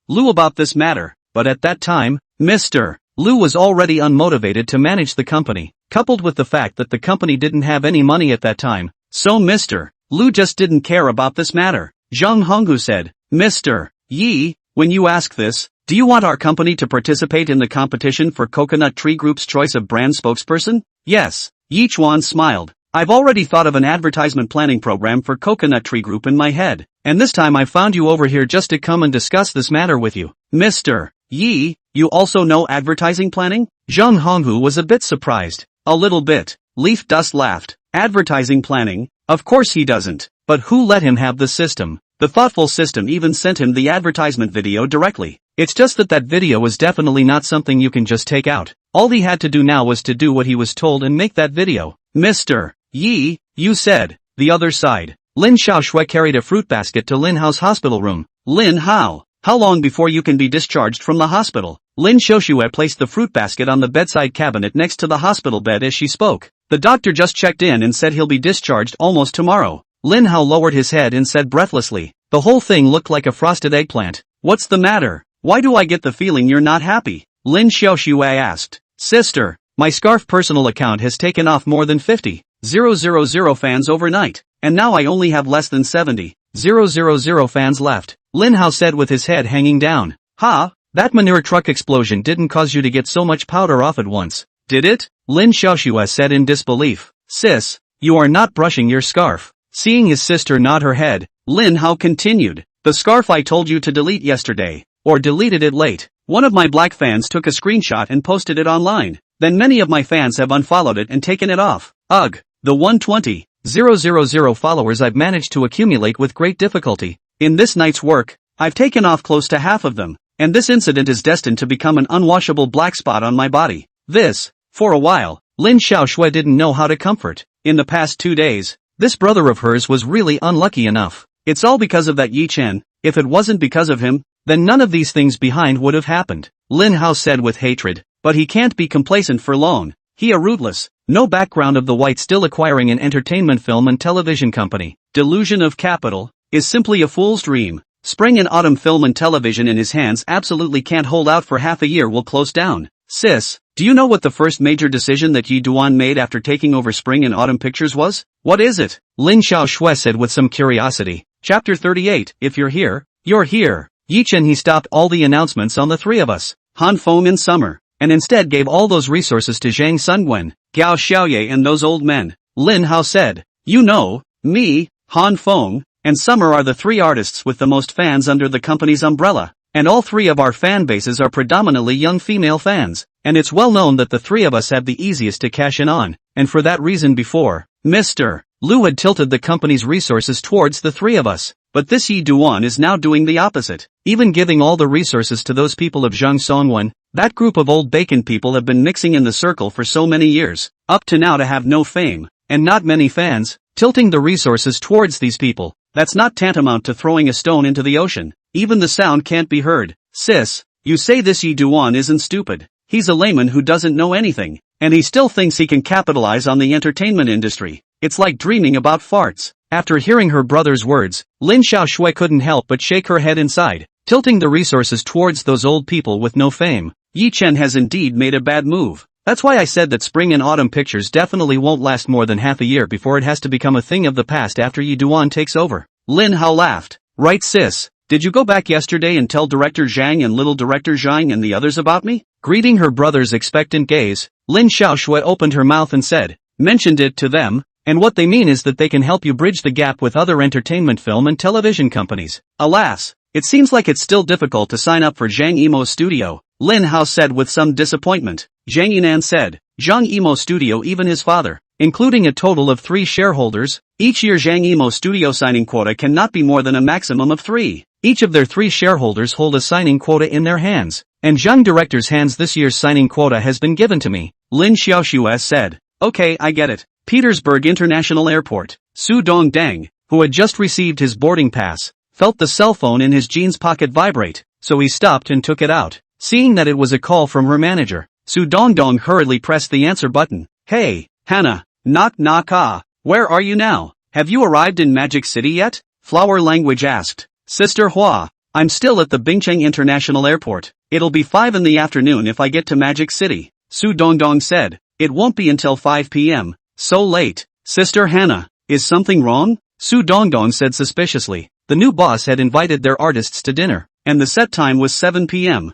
Liu about this matter, but at that time, Mr. Liu was already unmotivated to manage the company, coupled with the fact that the company didn't have any money at that time, so Mr. Liu just didn't care about this matter. Zhang Honghu said, Mr. Yi, when you ask this, do you want our company to participate in the competition for Coconut Tree Group's choice of brand spokesperson? Yes. Yi Chuan smiled. I've already thought of an advertisement planning program for Coconut Tree Group in my head, and this time I've found you over here just to come and discuss this matter with you. Mr. Yi, you also know advertising planning? Zhang Honghu was a bit surprised. A little bit. Leaf Dust laughed. Advertising planning? Of course he doesn't. But who let him have the system? The thoughtful system even sent him the advertisement video directly. It's just that video was definitely not something you can just take out. All he had to do now was to do what he was told and make that video. Mr. Yi, you said. The other side. Lin Xiaoshui carried a fruit basket to Linhao's hospital room. Linhao, how long before you can be discharged from the hospital? Lin Xiaoshui placed the fruit basket on the bedside cabinet next to the hospital bed as she spoke. The doctor just checked in and said he'll be discharged almost tomorrow. Linhao lowered his head and said breathlessly. The whole thing looked like a frosted eggplant. What's the matter? Why do I get the feeling you're not happy? Lin Xiaoshui asked. Sister, my scarf personal account has taken off more than 50,000 fans overnight, and now I only have less than 70,000 fans left. Linhao said with his head hanging down. Ha, that manure truck explosion didn't cause you to get so much powder off at once, did it? Lin Xiaoshui said in disbelief. Sis, you are not brushing your scarf. Seeing his sister nod her head, Linhao continued. The scarf I told you to delete yesterday, or deleted it late. One of my black fans took a screenshot and posted it online. Then many of my fans have unfollowed it and taken it off. Ugh, the 120,000 followers I've managed to accumulate with great difficulty. In this night's work, I've taken off close to half of them, and this incident is destined to become an unwashable black spot on my body. This, for a while, Lin Xiaoshui didn't know how to comfort. In the past 2 days, this brother of hers was really unlucky enough. It's all because of that Yi Chen. If it wasn't because of him, then none of these things behind would have happened. Lin Hao said with hatred, but he can't be complacent for long. He a rootless, no background of the white still acquiring an entertainment film and television company. Delusion of capital, is simply a fool's dream. Spring and autumn film and television in his hands absolutely can't hold out for half a year, will close down. Sis, do you know what the first major decision that Yi Duan made after taking over Spring and Autumn Pictures was? What is it? Lin Xiaoshui said with some curiosity. Chapter 38, if you're here, you're here. Yi Chen he stopped all the announcements on the three of us, Han Feng and Summer, and instead gave all those resources to Zhang Sungwen, Gao Xiaoye and those old men. Lin Hao said. You know, me, Han Feng, and Summer are the three artists with the most fans under the company's umbrella. And all three of our fan bases are predominantly young female fans, and it's well known that the three of us have the easiest to cash in on, and for that reason before, Mr. Liu had tilted the company's resources towards the three of us, but this Yi Duan is now doing the opposite, even giving all the resources to those people of Zhang Songwen. That group of old bacon people have been mixing in the circle for so many years, up to now to have no fame, and not many fans, tilting the resources towards these people. That's not tantamount to throwing a stone into the ocean. Even the sound can't be heard. Sis, you say this Yi Duan isn't stupid. He's a layman who doesn't know anything, and he still thinks he can capitalize on the entertainment industry. It's like dreaming about farts. After hearing her brother's words, Lin Xiaoshui couldn't help but shake her head inside, tilting the resources towards those old people with no fame. Yi Chen has indeed made a bad move. That's why I said that Spring and Autumn Pictures definitely won't last more than half a year before it has to become a thing of the past after Yi Duan takes over. Lin Hao laughed. Right sis, did you go back yesterday and tell Director Zhang and little Director Zhang and the others about me? Greeting her brother's expectant gaze, Lin Xiaoshui opened her mouth and said, mentioned it to them, and what they mean is that they can help you bridge the gap with other entertainment film and television companies. Alas, it seems like it's still difficult to sign up for Zhang Yimo's studio, Lin Hao said with some disappointment. Zhang Yinan said, Zhang Yimo studio, even his father, including a total of 3 shareholders, each year Zhang Yimo studio signing quota cannot be more than a maximum of 3. Each of their 3 shareholders hold a signing quota in their hands, and Zhang director's hands this year's signing quota has been given to me, Lin Xiaoshui said. Okay, I get it. Petersburg International Airport. Su Dongdang, who had just received his boarding pass, felt the cell phone in his jeans pocket vibrate, so he stopped and took it out. Seeing that it was a call from her manager, Su Dongdong hurriedly pressed the answer button. Hey, Hannah, knock knock ah, where are you now? Have you arrived in Magic City yet? Flower Language asked. Sister Hua, I'm still at the Bingcheng International Airport. It'll be 5 in the afternoon if I get to Magic City. Su Dongdong said. It won't be until 5 p.m. So late. Sister Hannah, is something wrong? Su Dongdong said suspiciously. The new boss had invited their artists to dinner, and the set time was 7 p.m.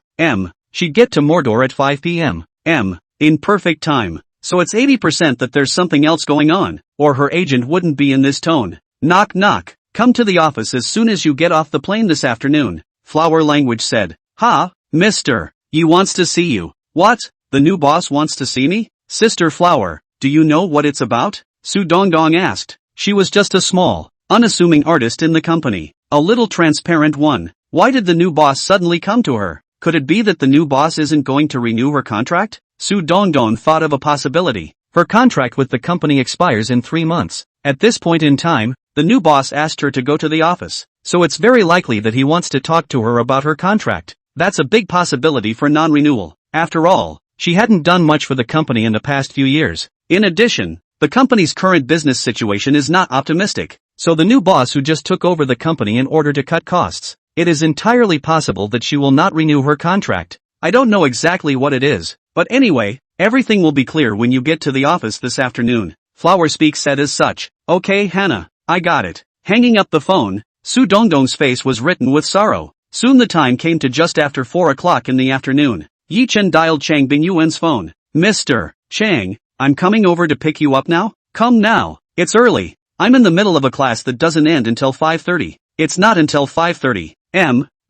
She'd get to Mordor at 5 p.m. in perfect time. So it's 80% that there's something else going on, or her agent wouldn't be in this tone. Knock knock. Come to the office as soon as you get off the plane this afternoon, Flower Language said. Ha, mister. He wants to see you. What? The new boss wants to see me? Sister Flower, do you know what it's about? Su Dongdong asked. She was just a small, unassuming artist in the company. A little transparent one. Why did the new boss suddenly come to her? Could it be that the new boss isn't going to renew her contract? Su Dongdong thought of a possibility. Her contract with the company expires in 3 months. At this point in time, the new boss asked her to go to the office, so it's very likely that he wants to talk to her about her contract. That's a big possibility for non-renewal. After all, she hadn't done much for the company in the past few years. In addition, the company's current business situation is not optimistic, so the new boss who just took over the company in order to cut costs, it is entirely possible that she will not renew her contract. I don't know exactly what it is, but anyway, everything will be clear when you get to the office this afternoon. Flower Speak said as such. Okay Hannah, I got it. Hanging up the phone, Su Dongdong's face was written with sorrow. Soon the time came to just after 4 o'clock in the afternoon. Yi Chen dialed Chang Bingyuan's phone. Mr. Chang, I'm coming over to pick you up now? Come now, it's early. I'm in the middle of a class that doesn't end until 5:30. It's not until 5:30.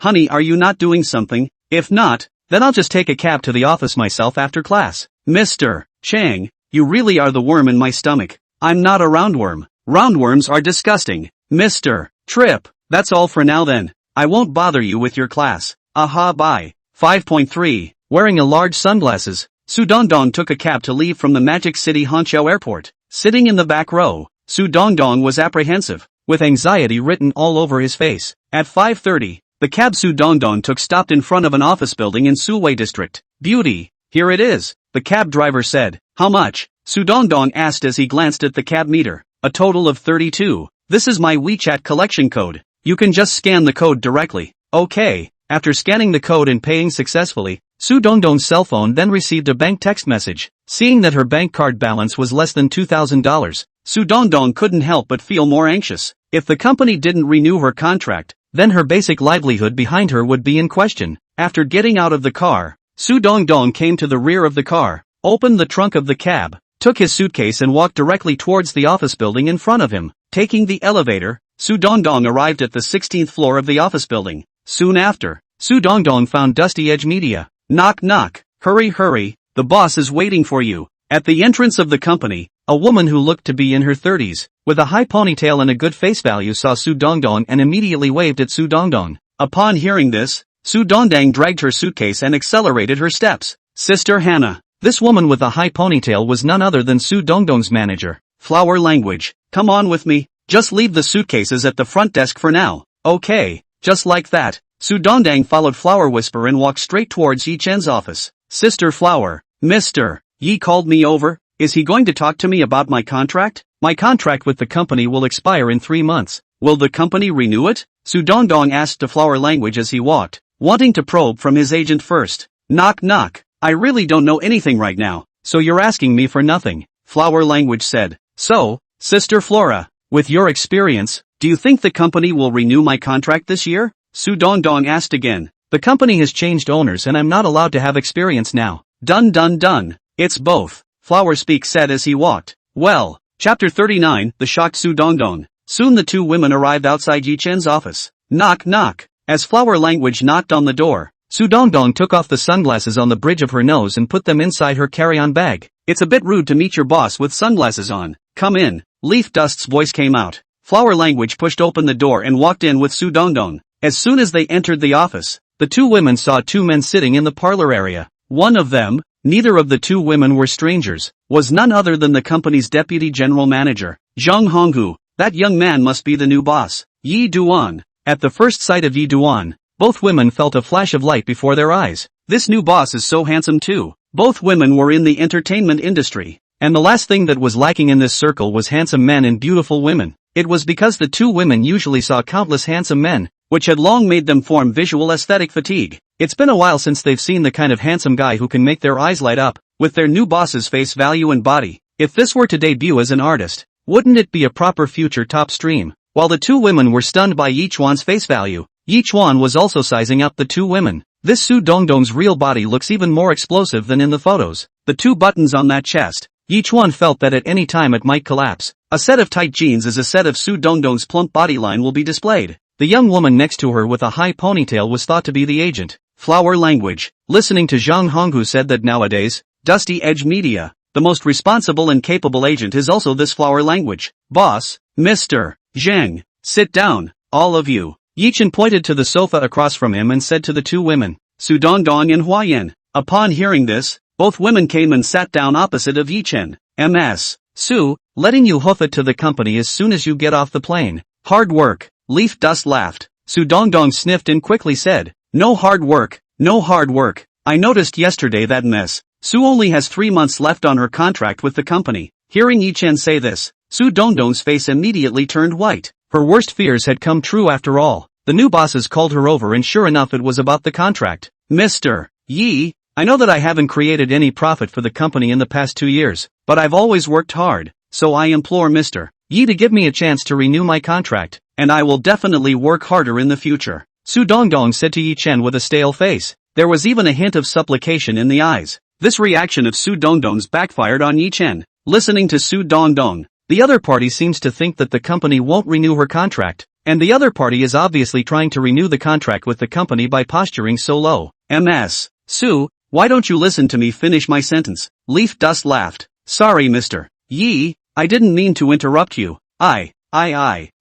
Honey, are you not doing something? If not, then I'll just take a cab to the office myself after class. Mr. Chang, you really are the worm in my stomach. I'm not a roundworm. Roundworms are disgusting. Mr. Trip, that's all for now then. I won't bother you with your class. Aha bye. 5.3. Wearing a large sunglasses, Su Dongdong took a cab to leave from the Magic City Hangzhou Airport. Sitting in the back row, Su Dongdong was apprehensive, with anxiety written all over his face. At 5:30, the cab Su Dongdong took stopped in front of an office building in Suwei District. Beauty, here it is, the cab driver said. How much? Su Dongdong asked as he glanced at the cab meter. A total of 32. This is my WeChat collection code. You can just scan the code directly. Okay. After scanning the code and paying successfully, Su Dongdong's cell phone then received a bank text message. Seeing that her bank card balance was less than $2,000, Su Dongdong couldn't help but feel more anxious. If the company didn't renew her contract, then her basic livelihood behind her would be in question. After getting out of the car, Su Dongdong came to the rear of the car, opened the trunk of the cab, took his suitcase and walked directly towards the office building in front of him. Taking the elevator, Su Dongdong arrived at the 16th floor of the office building. Soon after, Su Dongdong found Dusty Edge Media. Knock knock, hurry hurry, the boss is waiting for you. At the entrance of the company, a woman who looked to be in her 30s, with a high ponytail and a good face value saw Su Dongdong and immediately waved at Su Dongdong. Upon hearing this, Su Dongdong dragged her suitcase and accelerated her steps. Sister Hannah. This woman with a high ponytail was none other than Su Dongdong's manager. Flower Language. Come on with me, just leave the suitcases at the front desk for now. Okay, just like that. Su Dongdong followed Flower Whisper and walked straight towards Yi Chen's office. Sister Flower, Mr. Yi called me over. Is he going to talk to me about my contract? My contract with the company will expire in 3 months. Will the company renew it? Su Dongdong asked to Flower Language as he walked, wanting to probe from his agent first. Knock knock. I really don't know anything right now, so you're asking me for nothing, Flower Language said. So, Sister Flora, with your experience, do you think the company will renew my contract this year? Su Dongdong asked again. The company has changed owners and I'm not allowed to have experience now. Done. It's both, Flower Speak said as he walked. Well, Chapter 39, The Shocked Su Dongdong. Soon the two women arrived outside Yi Chen's office. Knock knock. As Flower Language knocked on the door, Su Dongdong took off the sunglasses on the bridge of her nose and put them inside her carry-on bag. It's a bit rude to meet your boss with sunglasses on. Come in. Leaf Dust's voice came out. Flower Language pushed open the door and walked in with Su Dongdong. As soon as they entered the office, the two women saw two men sitting in the parlor area. One of them, neither of the two women were strangers, was none other than the company's deputy general manager, Zhang Honghu. That young man must be the new boss, Yi Duan. At the first sight of Yi Duan, both women felt a flash of light before their eyes. This new boss is so handsome too. Both women were in the entertainment industry, and the last thing that was lacking in this circle was handsome men and beautiful women. It was because the two women usually saw countless handsome men, which had long made them form visual aesthetic fatigue. It's been a while since they've seen the kind of handsome guy who can make their eyes light up, with their new boss's face value and body. If this were to debut as an artist, wouldn't it be a proper future top stream? While the two women were stunned by Yi Chuan's face value, Yi Chuan was also sizing up the two women. This Su Dongdong's real body looks even more explosive than in the photos. The two buttons on that chest, Yichuan felt that at any time it might collapse. A set of tight jeans as a set of Su Dongdong's plump bodyline will be displayed. The young woman next to her with a high ponytail was thought to be the agent. Flower language. Listening to Zhang Honghu said that nowadays, Dusty Edge Media, the most responsible and capable agent is also this flower language. Boss, Mr. Zhang, sit down, all of you. Yichen pointed to the sofa across from him and said to the two women, Su Dongdong and Huayan. Upon hearing this, both women came and sat down opposite of Yichen. Ms. Su, letting you hoof it to the company as soon as you get off the plane. Hard work. Leaf Dust laughed. Su Dongdong sniffed and quickly said, no hard work, no hard work. I noticed yesterday that Ms. Su only has 3 months left on her contract with the company. Hearing Yichen say this, Su Dongdong's face immediately turned white. Her worst fears had come true after all. The new bosses called her over and sure enough it was about the contract. Mr. Yi, I know that I haven't created any profit for the company in the past 2 years, but I've always worked hard, so I implore Mr. Yi to give me a chance to renew my contract, and I will definitely work harder in the future. Su Dongdong said to Yichen with a stale face. There was even a hint of supplication in the eyes. This reaction of Su Dongdong's backfired on Yichen. Listening to Su Dongdong, the other party seems to think that the company won't renew her contract, and the other party is obviously trying to renew the contract with the company by posturing so low. Ms. Su, why don't you listen to me finish my sentence? Leaf Dust laughed. Sorry Mr. Yi, I didn't mean to interrupt you. I.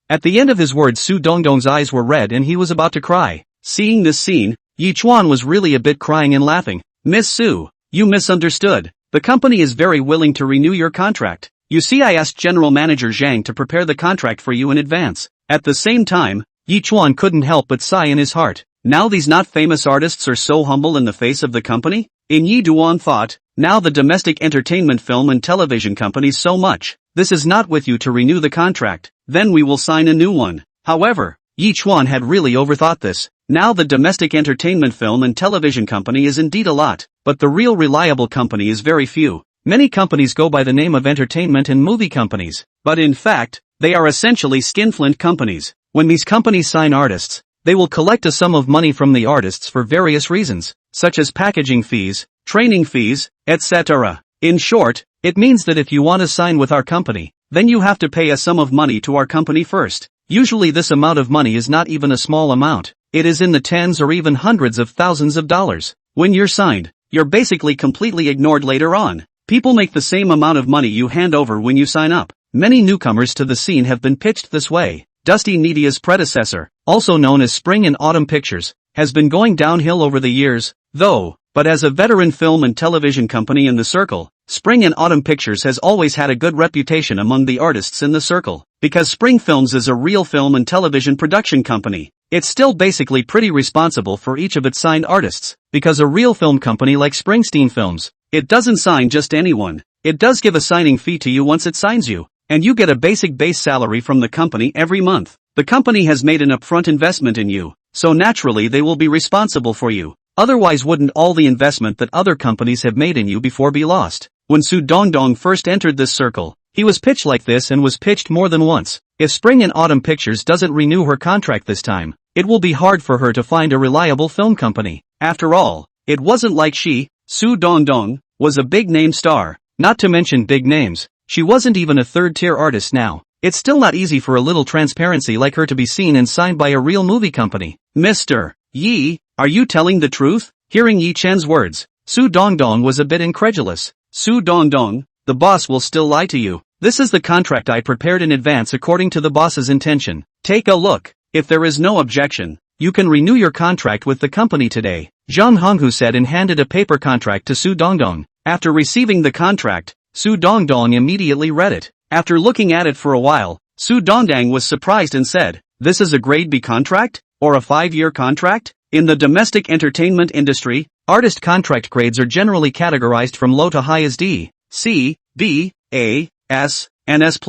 At the end of his words Su Dongdong's eyes were red and he was about to cry. Seeing this scene, Yichuan was really a bit crying and laughing. Miss Su, you misunderstood. The company is very willing to renew your contract. You see, I asked General Manager Zhang to prepare the contract for you in advance. At the same time, Yichuan couldn't help but sigh in his heart. Now these not famous artists are so humble in the face of the company? In Yi Duan thought, now the domestic entertainment film and television companies so much. This is not with you to renew the contract, then we will sign a new one. However, Yichuan had really overthought this. Now the domestic entertainment film and television company is indeed a lot, but the real reliable company is very few. Many companies go by the name of entertainment and movie companies, but in fact, they are essentially skinflint companies. When these companies sign artists, they will collect a sum of money from the artists for various reasons, such as packaging fees, training fees, etc. In short, it means that if you want to sign with our company, then you have to pay a sum of money to our company first. Usually this amount of money is not even a small amount. It is in the tens or even hundreds of thousands of dollars. When you're signed, you're basically completely ignored later on. People make the same amount of money you hand over when you sign up. Many newcomers to the scene have been pitched this way. Dusty Media's predecessor, also known as Spring and Autumn Pictures, has been going downhill over the years, though, but as a veteran film and television company in the circle, Spring and Autumn Pictures has always had a good reputation among the artists in the circle. Because Spring Films is a real film and television production company, it's still basically pretty responsible for each of its signed artists. Because a real film company like Springsteen Films, it doesn't sign just anyone. It does give a signing fee to you once it signs you, and you get a basic base salary from the company every month. The company has made an upfront investment in you, so naturally they will be responsible for you. Otherwise wouldn't all the investment that other companies have made in you before be lost? When Su Dongdong first entered this circle, he was pitched like this and was pitched more than once. If Spring and Autumn Pictures doesn't renew her contract this time, it will be hard for her to find a reliable film company. After all, it wasn't like she, Su Dongdong, was a big-name star. Not to mention big names, she wasn't even a third-tier artist now. It's still not easy for a little transparency like her to be seen and signed by a real movie company. Mr. Yi, are you telling the truth? Hearing Yi Chen's words, Su Dongdong was a bit incredulous. Su Dongdong, the boss will still lie to you. This is the contract I prepared in advance according to the boss's intention. Take a look. If there is no objection, you can renew your contract with the company today. Zhang Honghu said and handed a paper contract to Su Dongdong. After receiving the contract, Su Dongdong immediately read it. After looking at it for a while, Su Dongdong was surprised and said, "This is a grade B contract? Or a 5-year contract?" In the domestic entertainment industry, artist contract grades are generally categorized from low to high as D, C, B, A, S, and S+.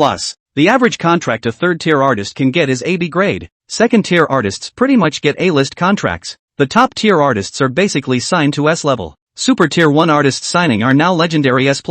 The average contract a third-tier artist can get is AB grade. Second-tier artists pretty much get A-list contracts. The top-tier artists are basically signed to S level. Super-tier 1 artists signing are now legendary S+.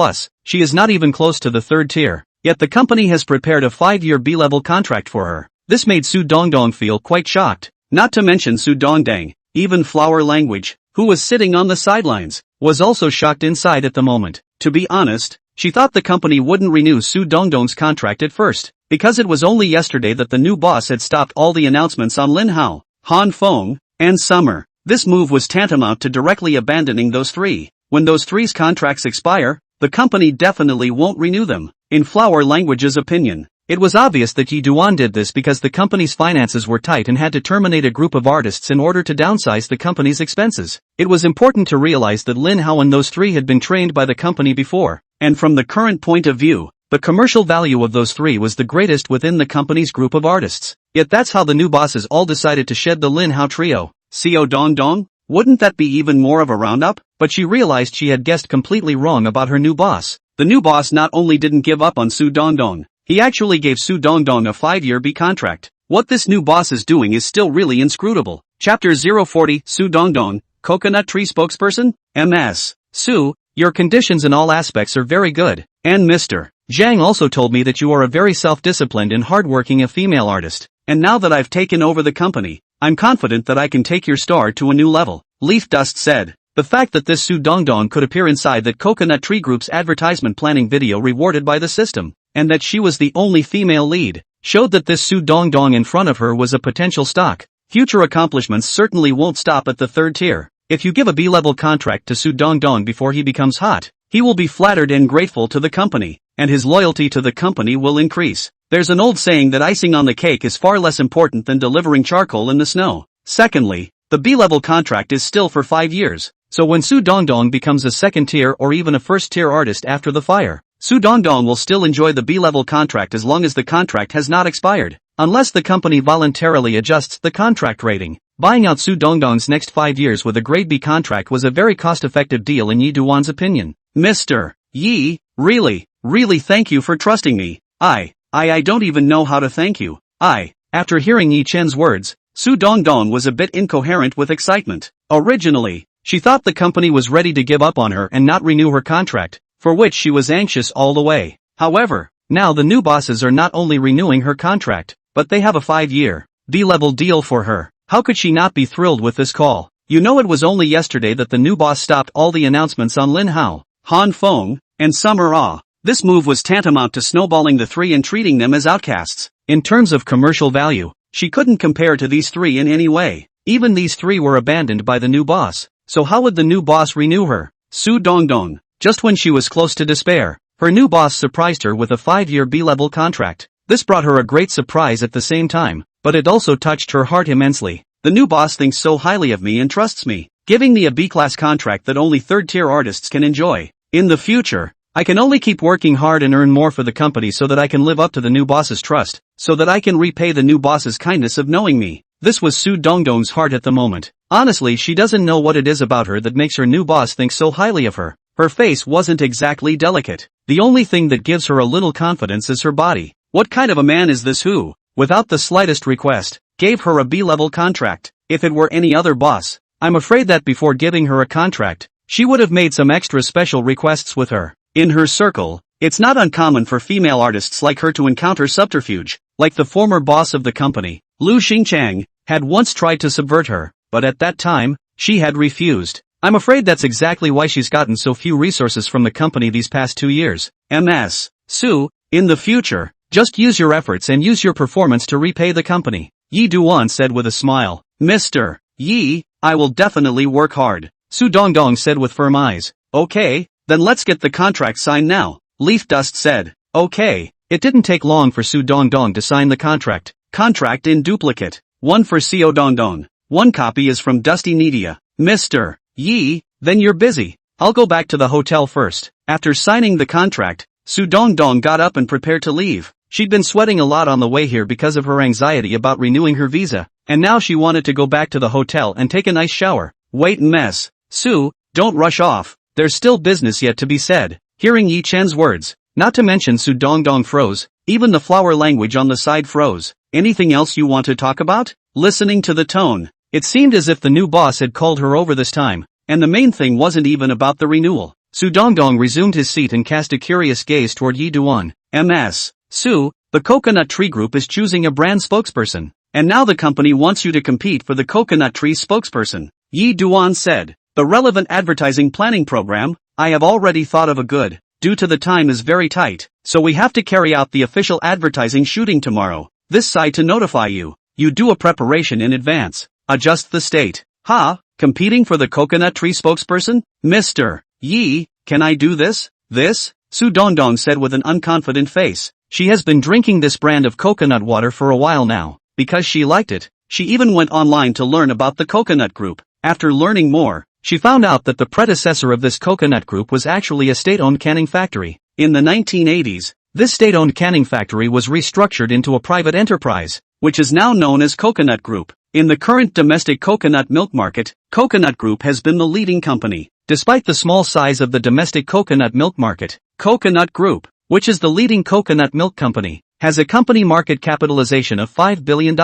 She is not even close to the third tier. Yet the company has prepared a 5-year B-level contract for her. This made Su Dongdong feel quite shocked. Not to mention Su Dongdong, even Flower Language, who was sitting on the sidelines, was also shocked inside at the moment. To be honest, She thought the company wouldn't renew Su Dongdong's contract at first, because it was only yesterday that the new boss had stopped all the announcements on Linhao, Hanfeng, and Summer. This move was tantamount to directly abandoning those three. When those three's contracts expire, the company definitely won't renew them. In Flower Language's opinion, it was obvious that Yi Duan did this because the company's finances were tight and had to terminate a group of artists in order to downsize the company's expenses. It was important to realize that Lin Hao and those three had been trained by the company before, and from the current point of view, the commercial value of those three was the greatest within the company's group of artists. Yet that's how the new bosses all decided to shed the Lin Hao trio. Xiao Dongdong? Wouldn't that be even more of a roundup? But she realized she had guessed completely wrong about her new boss. The new boss not only didn't give up on Su Dongdong, he actually gave Su Dongdong a 5-year B contract. What this new boss is doing is still really inscrutable. Chapter 040, Su Dongdong, Coconut Tree Spokesperson? MS. Su, your conditions in all aspects are very good. And Mr. Zhang also told me that you are a very self-disciplined and hardworking female artist. And now that I've taken over the company, I'm confident that I can take your star to a new level. Leaf Dust said. The fact that this Su Dongdong could appear inside that Coconut Tree Group's advertisement planning video rewarded by the system, and that she was the only female lead, showed that this Su Dongdong in front of her was a potential stock. Future accomplishments certainly won't stop at the 3rd tier. If you give a B-level contract to Su Dongdong before he becomes hot, he will be flattered and grateful to the company, and his loyalty to the company will increase. There's an old saying that icing on the cake is far less important than delivering charcoal in the snow. Secondly, the B-level contract is still for 5 years, so when Su Dongdong becomes a 2nd tier or even a 1st tier artist after the fire, Su Dongdong will still enjoy the B-level contract as long as the contract has not expired, unless the company voluntarily adjusts the contract rating. Buying out Su Dongdong's next 5 years with a grade B contract was a very cost-effective deal in Yi Duan's opinion. Mr. Yi, really thank you for trusting me. I don't even know how to thank you. After hearing Yi Chen's words, Su Dongdong was a bit incoherent with excitement. Originally, she thought the company was ready to give up on her and not renew her contract, for which she was anxious all the way. However, now the new bosses are not only renewing her contract, but they have a 5-year B-level deal for her. How could she not be thrilled with this call? You know, it was only yesterday that the new boss stopped all the announcements on Linhao, Hanfeng, and Summer. This move was tantamount to snowballing the three and treating them as outcasts. In terms of commercial value, she couldn't compare to these three in any way. Even these three were abandoned by the new boss. So how would the new boss renew her? Su Dongdong. Just when she was close to despair, her new boss surprised her with a 5-year B-level contract. This brought her a great surprise at the same time, but it also touched her heart immensely. The new boss thinks so highly of me and trusts me, giving me a B-class contract that only 3rd-tier artists can enjoy. In the future, I can only keep working hard and earn more for the company so that I can live up to the new boss's trust, so that I can repay the new boss's kindness of knowing me. This was Su Dongdong's heart at the moment. Honestly, she doesn't know what it is about her that makes her new boss think so highly of her. Her face wasn't exactly delicate. The only thing that gives her a little confidence is her body. What kind of a man is this who, without the slightest request, gave her a B-level contract? If it were any other boss, I'm afraid that before giving her a contract, she would have made some extra special requests with her. In her circle, it's not uncommon for female artists like her to encounter subterfuge, like the former boss of the company, Lu Xingchang, had once tried to subvert her, but at that time, she had refused. I'm afraid that's exactly why she's gotten so few resources from the company these past 2 years. MS. Su, in the future, just use your efforts and use your performance to repay the company. Yi Duan said with a smile. Mr. Yi, I will definitely work hard. Su Dongdong said with firm eyes. Okay, then let's get the contract signed now. Leaf Dust said. Okay. It didn't take long for Su Dongdong to sign the contract. Contract in duplicate. One for Xiao Dongdong. One copy is from Dusty Media. Mr. Yi, then you're busy. I'll go back to the hotel first. After signing the contract, Su Dongdong got up and prepared to leave. She'd been sweating a lot on the way here because of her anxiety about renewing her visa, and now she wanted to go back to the hotel and take a nice shower. Wait, Ms. Su, don't rush off. There's still business yet to be said. Hearing Yi Chen's words, not to mention Su Dongdong froze. Even the flower language on the side froze. Anything else you want to talk about? Listening to the tone, it seemed as if the new boss had called her over this time, and the main thing wasn't even about the renewal. Su Dongdong resumed his seat and cast a curious gaze toward Yi Duan. Ms. Su, the Coconut Tree Group is choosing a brand spokesperson, and now the company wants you to compete for the Coconut Tree spokesperson. Yi Duan said. The relevant advertising planning program, I have already thought of a good due to the time is very tight, so we have to carry out the official advertising shooting tomorrow. This side to notify you. You do a preparation in advance. Adjust the state. Ha, competing for the coconut tree spokesperson? Mr. Yi, can I do this? This? Su Dongdong said with an unconfident face. She has been drinking this brand of coconut water for a while now. Because she liked it, she even went online to learn about the coconut group. After learning more, she found out that the predecessor of this coconut group was actually a state-owned canning factory. In the 1980s, this state-owned canning factory was restructured into a private enterprise, which is now known as Coconut Group. In the current domestic coconut milk market, Coconut Group has been the leading company. Despite the small size of the domestic coconut milk market, Coconut Group, which is the leading coconut milk company, has a company market capitalization of $5 billion.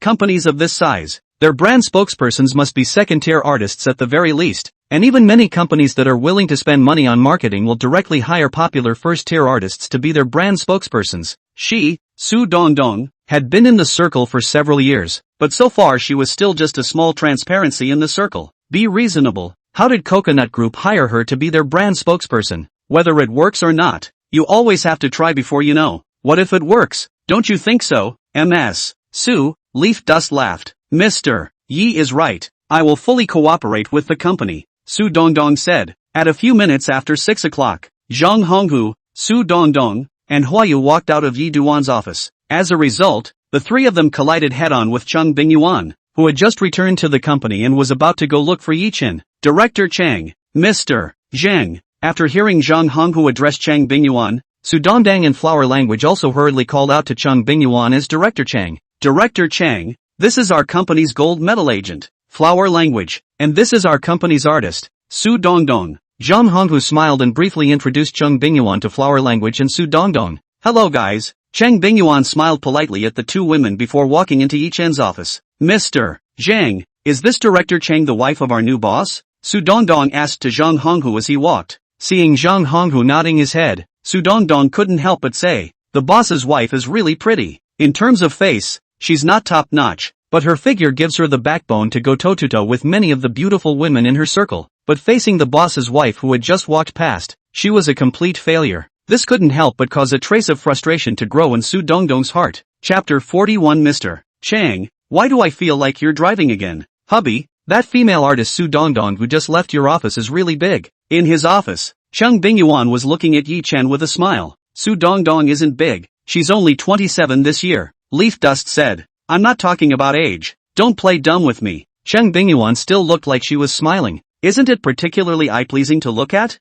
Companies of this size, their brand spokespersons must be second-tier artists at the very least, and even many companies that are willing to spend money on marketing will directly hire popular first-tier artists to be their brand spokespersons. She, Su Dongdong, had been in the circle for several years, but so far she was still just a small transparency in the circle. Be reasonable. How did Coconut Group hire her to be their brand spokesperson? Whether it works or not, you always have to try before you know. What if it works? Don't you think so? Ms. Su, Leaf Dust laughed. Mr. Yi is right. I will fully cooperate with the company, Su Dongdong said. At a few minutes after 6 o'clock, Zhang Honghu, Su Dongdong, and Huayu walked out of Yi Duan's office. As a result, the three of them collided head-on with Cheng Bingyuan, who had just returned to the company and was about to go look for Yi Chen. Director Cheng, Mr. Zhang. After hearing Zhang Honghu address Cheng Bingyuan, Su Dongdang in flower language also hurriedly called out to Cheng Bingyuan as Director Cheng. Director Cheng, this is our company's gold medal agent, flower language, and this is our company's artist, Su Dongdong. Zhang Honghu smiled and briefly introduced Cheng Bingyuan to flower language and Su Dongdong. Hello guys. Cheng Bingyuan smiled politely at the two women before walking into Yi Chen's office. Mr. Zhang, is this Director Cheng the wife of our new boss? Su Dongdong asked to Zhang Honghu as he walked. Seeing Zhang Honghu nodding his head, Su Dongdong couldn't help but say, the boss's wife is really pretty. In terms of face, she's not top-notch, but her figure gives her the backbone to go toe-to-toe with many of the beautiful women in her circle. But facing the boss's wife who had just walked past, she was a complete failure. This couldn't help but cause a trace of frustration to grow in Su Dongdong's heart. Chapter 41 Mr. Chang, why do I feel like you're driving again? Hubby, that female artist Su Dongdong who just left your office is really big. In his office, Cheng Bingyuan was looking at Yi Chen with a smile. Su Dongdong isn't big, she's only 27 this year, Leaf Dust said. I'm not talking about age, don't play dumb with me. Cheng Bingyuan still looked like she was smiling. Isn't it particularly eye-pleasing to look at?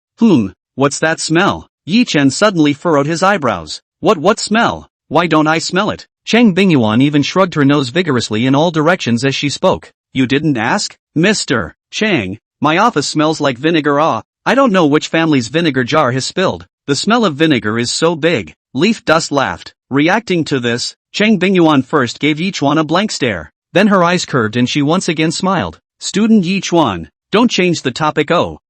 What's that smell? Yi Chen suddenly furrowed his eyebrows. What smell? Why don't I smell it? Cheng Bingyuan even shrugged her nose vigorously in all directions as she spoke. You didn't ask? Mr. Chang, my office smells like vinegar. I don't know which family's vinegar jar has spilled. The smell of vinegar is so big. Leaf Dust laughed. Reacting to this, Cheng Bingyuan first gave Yi Chuan a blank stare. Then her eyes curved and she once again smiled. Student Yi Chuan, don't change the topic.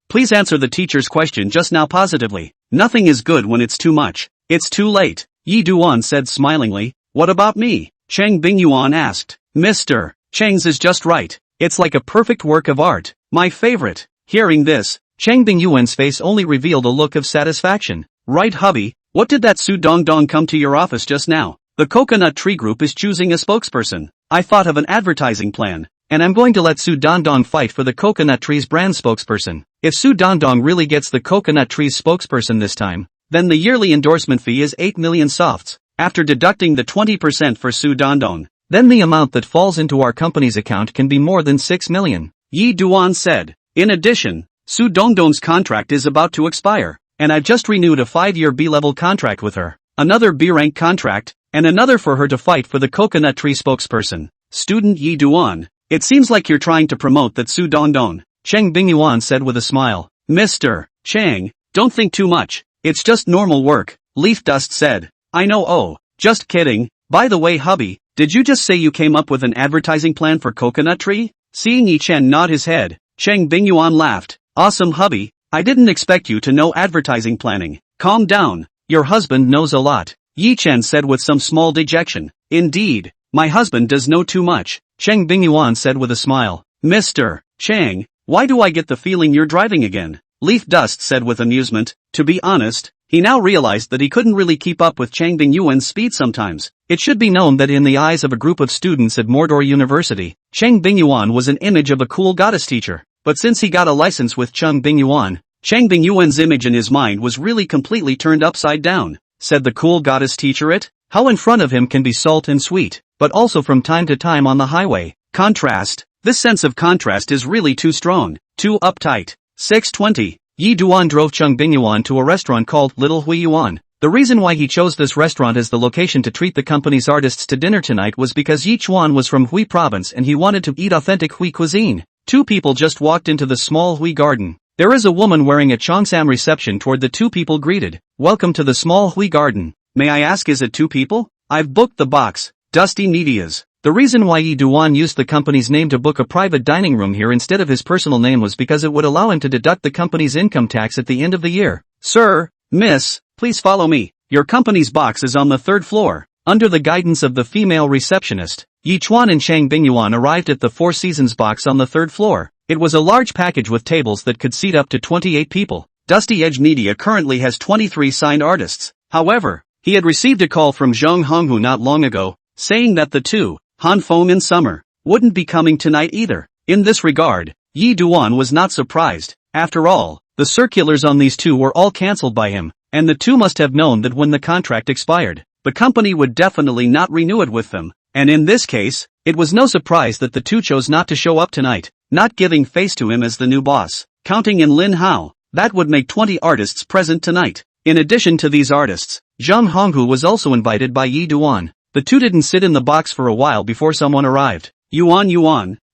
Please answer the teacher's question just now positively. Nothing is good when it's too much. It's too late. Yi Duan said smilingly. What about me? Cheng Bingyuan asked. Mr. Cheng's is just right. It's like a perfect work of art. My favorite. Hearing this, Cheng Bingyuan's face only revealed a look of satisfaction. Right hubby, what did that Su Dongdong come to your office just now? The Coconut Tree Group is choosing a spokesperson. I thought of an advertising plan, and I'm going to let Su Dongdong fight for the Coconut Tree's brand spokesperson. If Su Dongdong really gets the Coconut Tree's spokesperson this time, then the yearly endorsement fee is 8 million softs. After deducting the 20% for Su Dongdong, then the amount that falls into our company's account can be more than 6 million. Yi Duan said. In addition, Su Dongdong's contract is about to expire, and I've just renewed a 5-year B-level contract with her, another B-rank contract, and another for her to fight for the Coconut Tree spokesperson. Student Yi Duan, it seems like you're trying to promote that Su Dongdong, Cheng Bingyuan said with a smile. Mr. Chang, don't think too much, it's just normal work, Leaf Dust said. I know. Just kidding. By the way hubby, did you just say you came up with an advertising plan for Coconut Tree? Seeing Yi Chen nod his head, Cheng Bingyuan laughed. Awesome hubby, I didn't expect you to know advertising planning. Calm down, your husband knows a lot, Yi Chen said with some small dejection. Indeed, my husband does know too much, Cheng Bingyuan said with a smile. Mr. Chang, why do I get the feeling you're driving again? Leaf Dust said with amusement. To be honest, he now realized that he couldn't really keep up with Chang Bingyuan's speed sometimes. It should be known that in the eyes of a group of students at Mordor University, Chang Bingyuan was an image of a cool goddess teacher. But since he got a license with Chang Bingyuan, Chang Bingyuan's image in his mind was really completely turned upside down. Said the cool goddess teacher it? How in front of him can be salt and sweet, but also from time to time on the highway. Contrast. This sense of contrast is really too strong, too uptight. 620. Yi Duan drove Chang Bingyuan to a restaurant called Little Hui Yuan. The reason why he chose this restaurant as the location to treat the company's artists to dinner tonight was because Yi Chuan was from Hui province and he wanted to eat authentic Hui cuisine. Two people just walked into the small Hui garden. There is a woman wearing a cheongsam reception toward the two people greeted. Welcome to the small Hui garden. May I ask, is it two people? I've booked the box. Dusty Medias. The reason why Yi Duan used the company's name to book a private dining room here instead of his personal name was because it would allow him to deduct the company's income tax at the end of the year. Sir, miss, please follow me. Your company's box is on the 3rd floor. Under the guidance of the female receptionist, Yi Chuan and Chang Bingyuan arrived at the Four Seasons box on the 3rd floor. It was a large package with tables that could seat up to 28 people. Dusty Edge Media currently has 23 signed artists. However, he had received a call from Zhang Honghu not long ago, saying that the two, Han Feng and Summer, wouldn't be coming tonight either. In this regard, Yi Duan was not surprised. After all, the circulars on these two were all cancelled by him, and the two must have known that when the contract expired, the company would definitely not renew it with them. And in this case, it was no surprise that the two chose not to show up tonight, not giving face to him as the new boss. Counting in Linhao, that would make 20 artists present tonight. In addition to these artists, Zhang Honghu was also invited by Yi Duan. The two didn't sit in the box for a while before someone arrived. Yuan,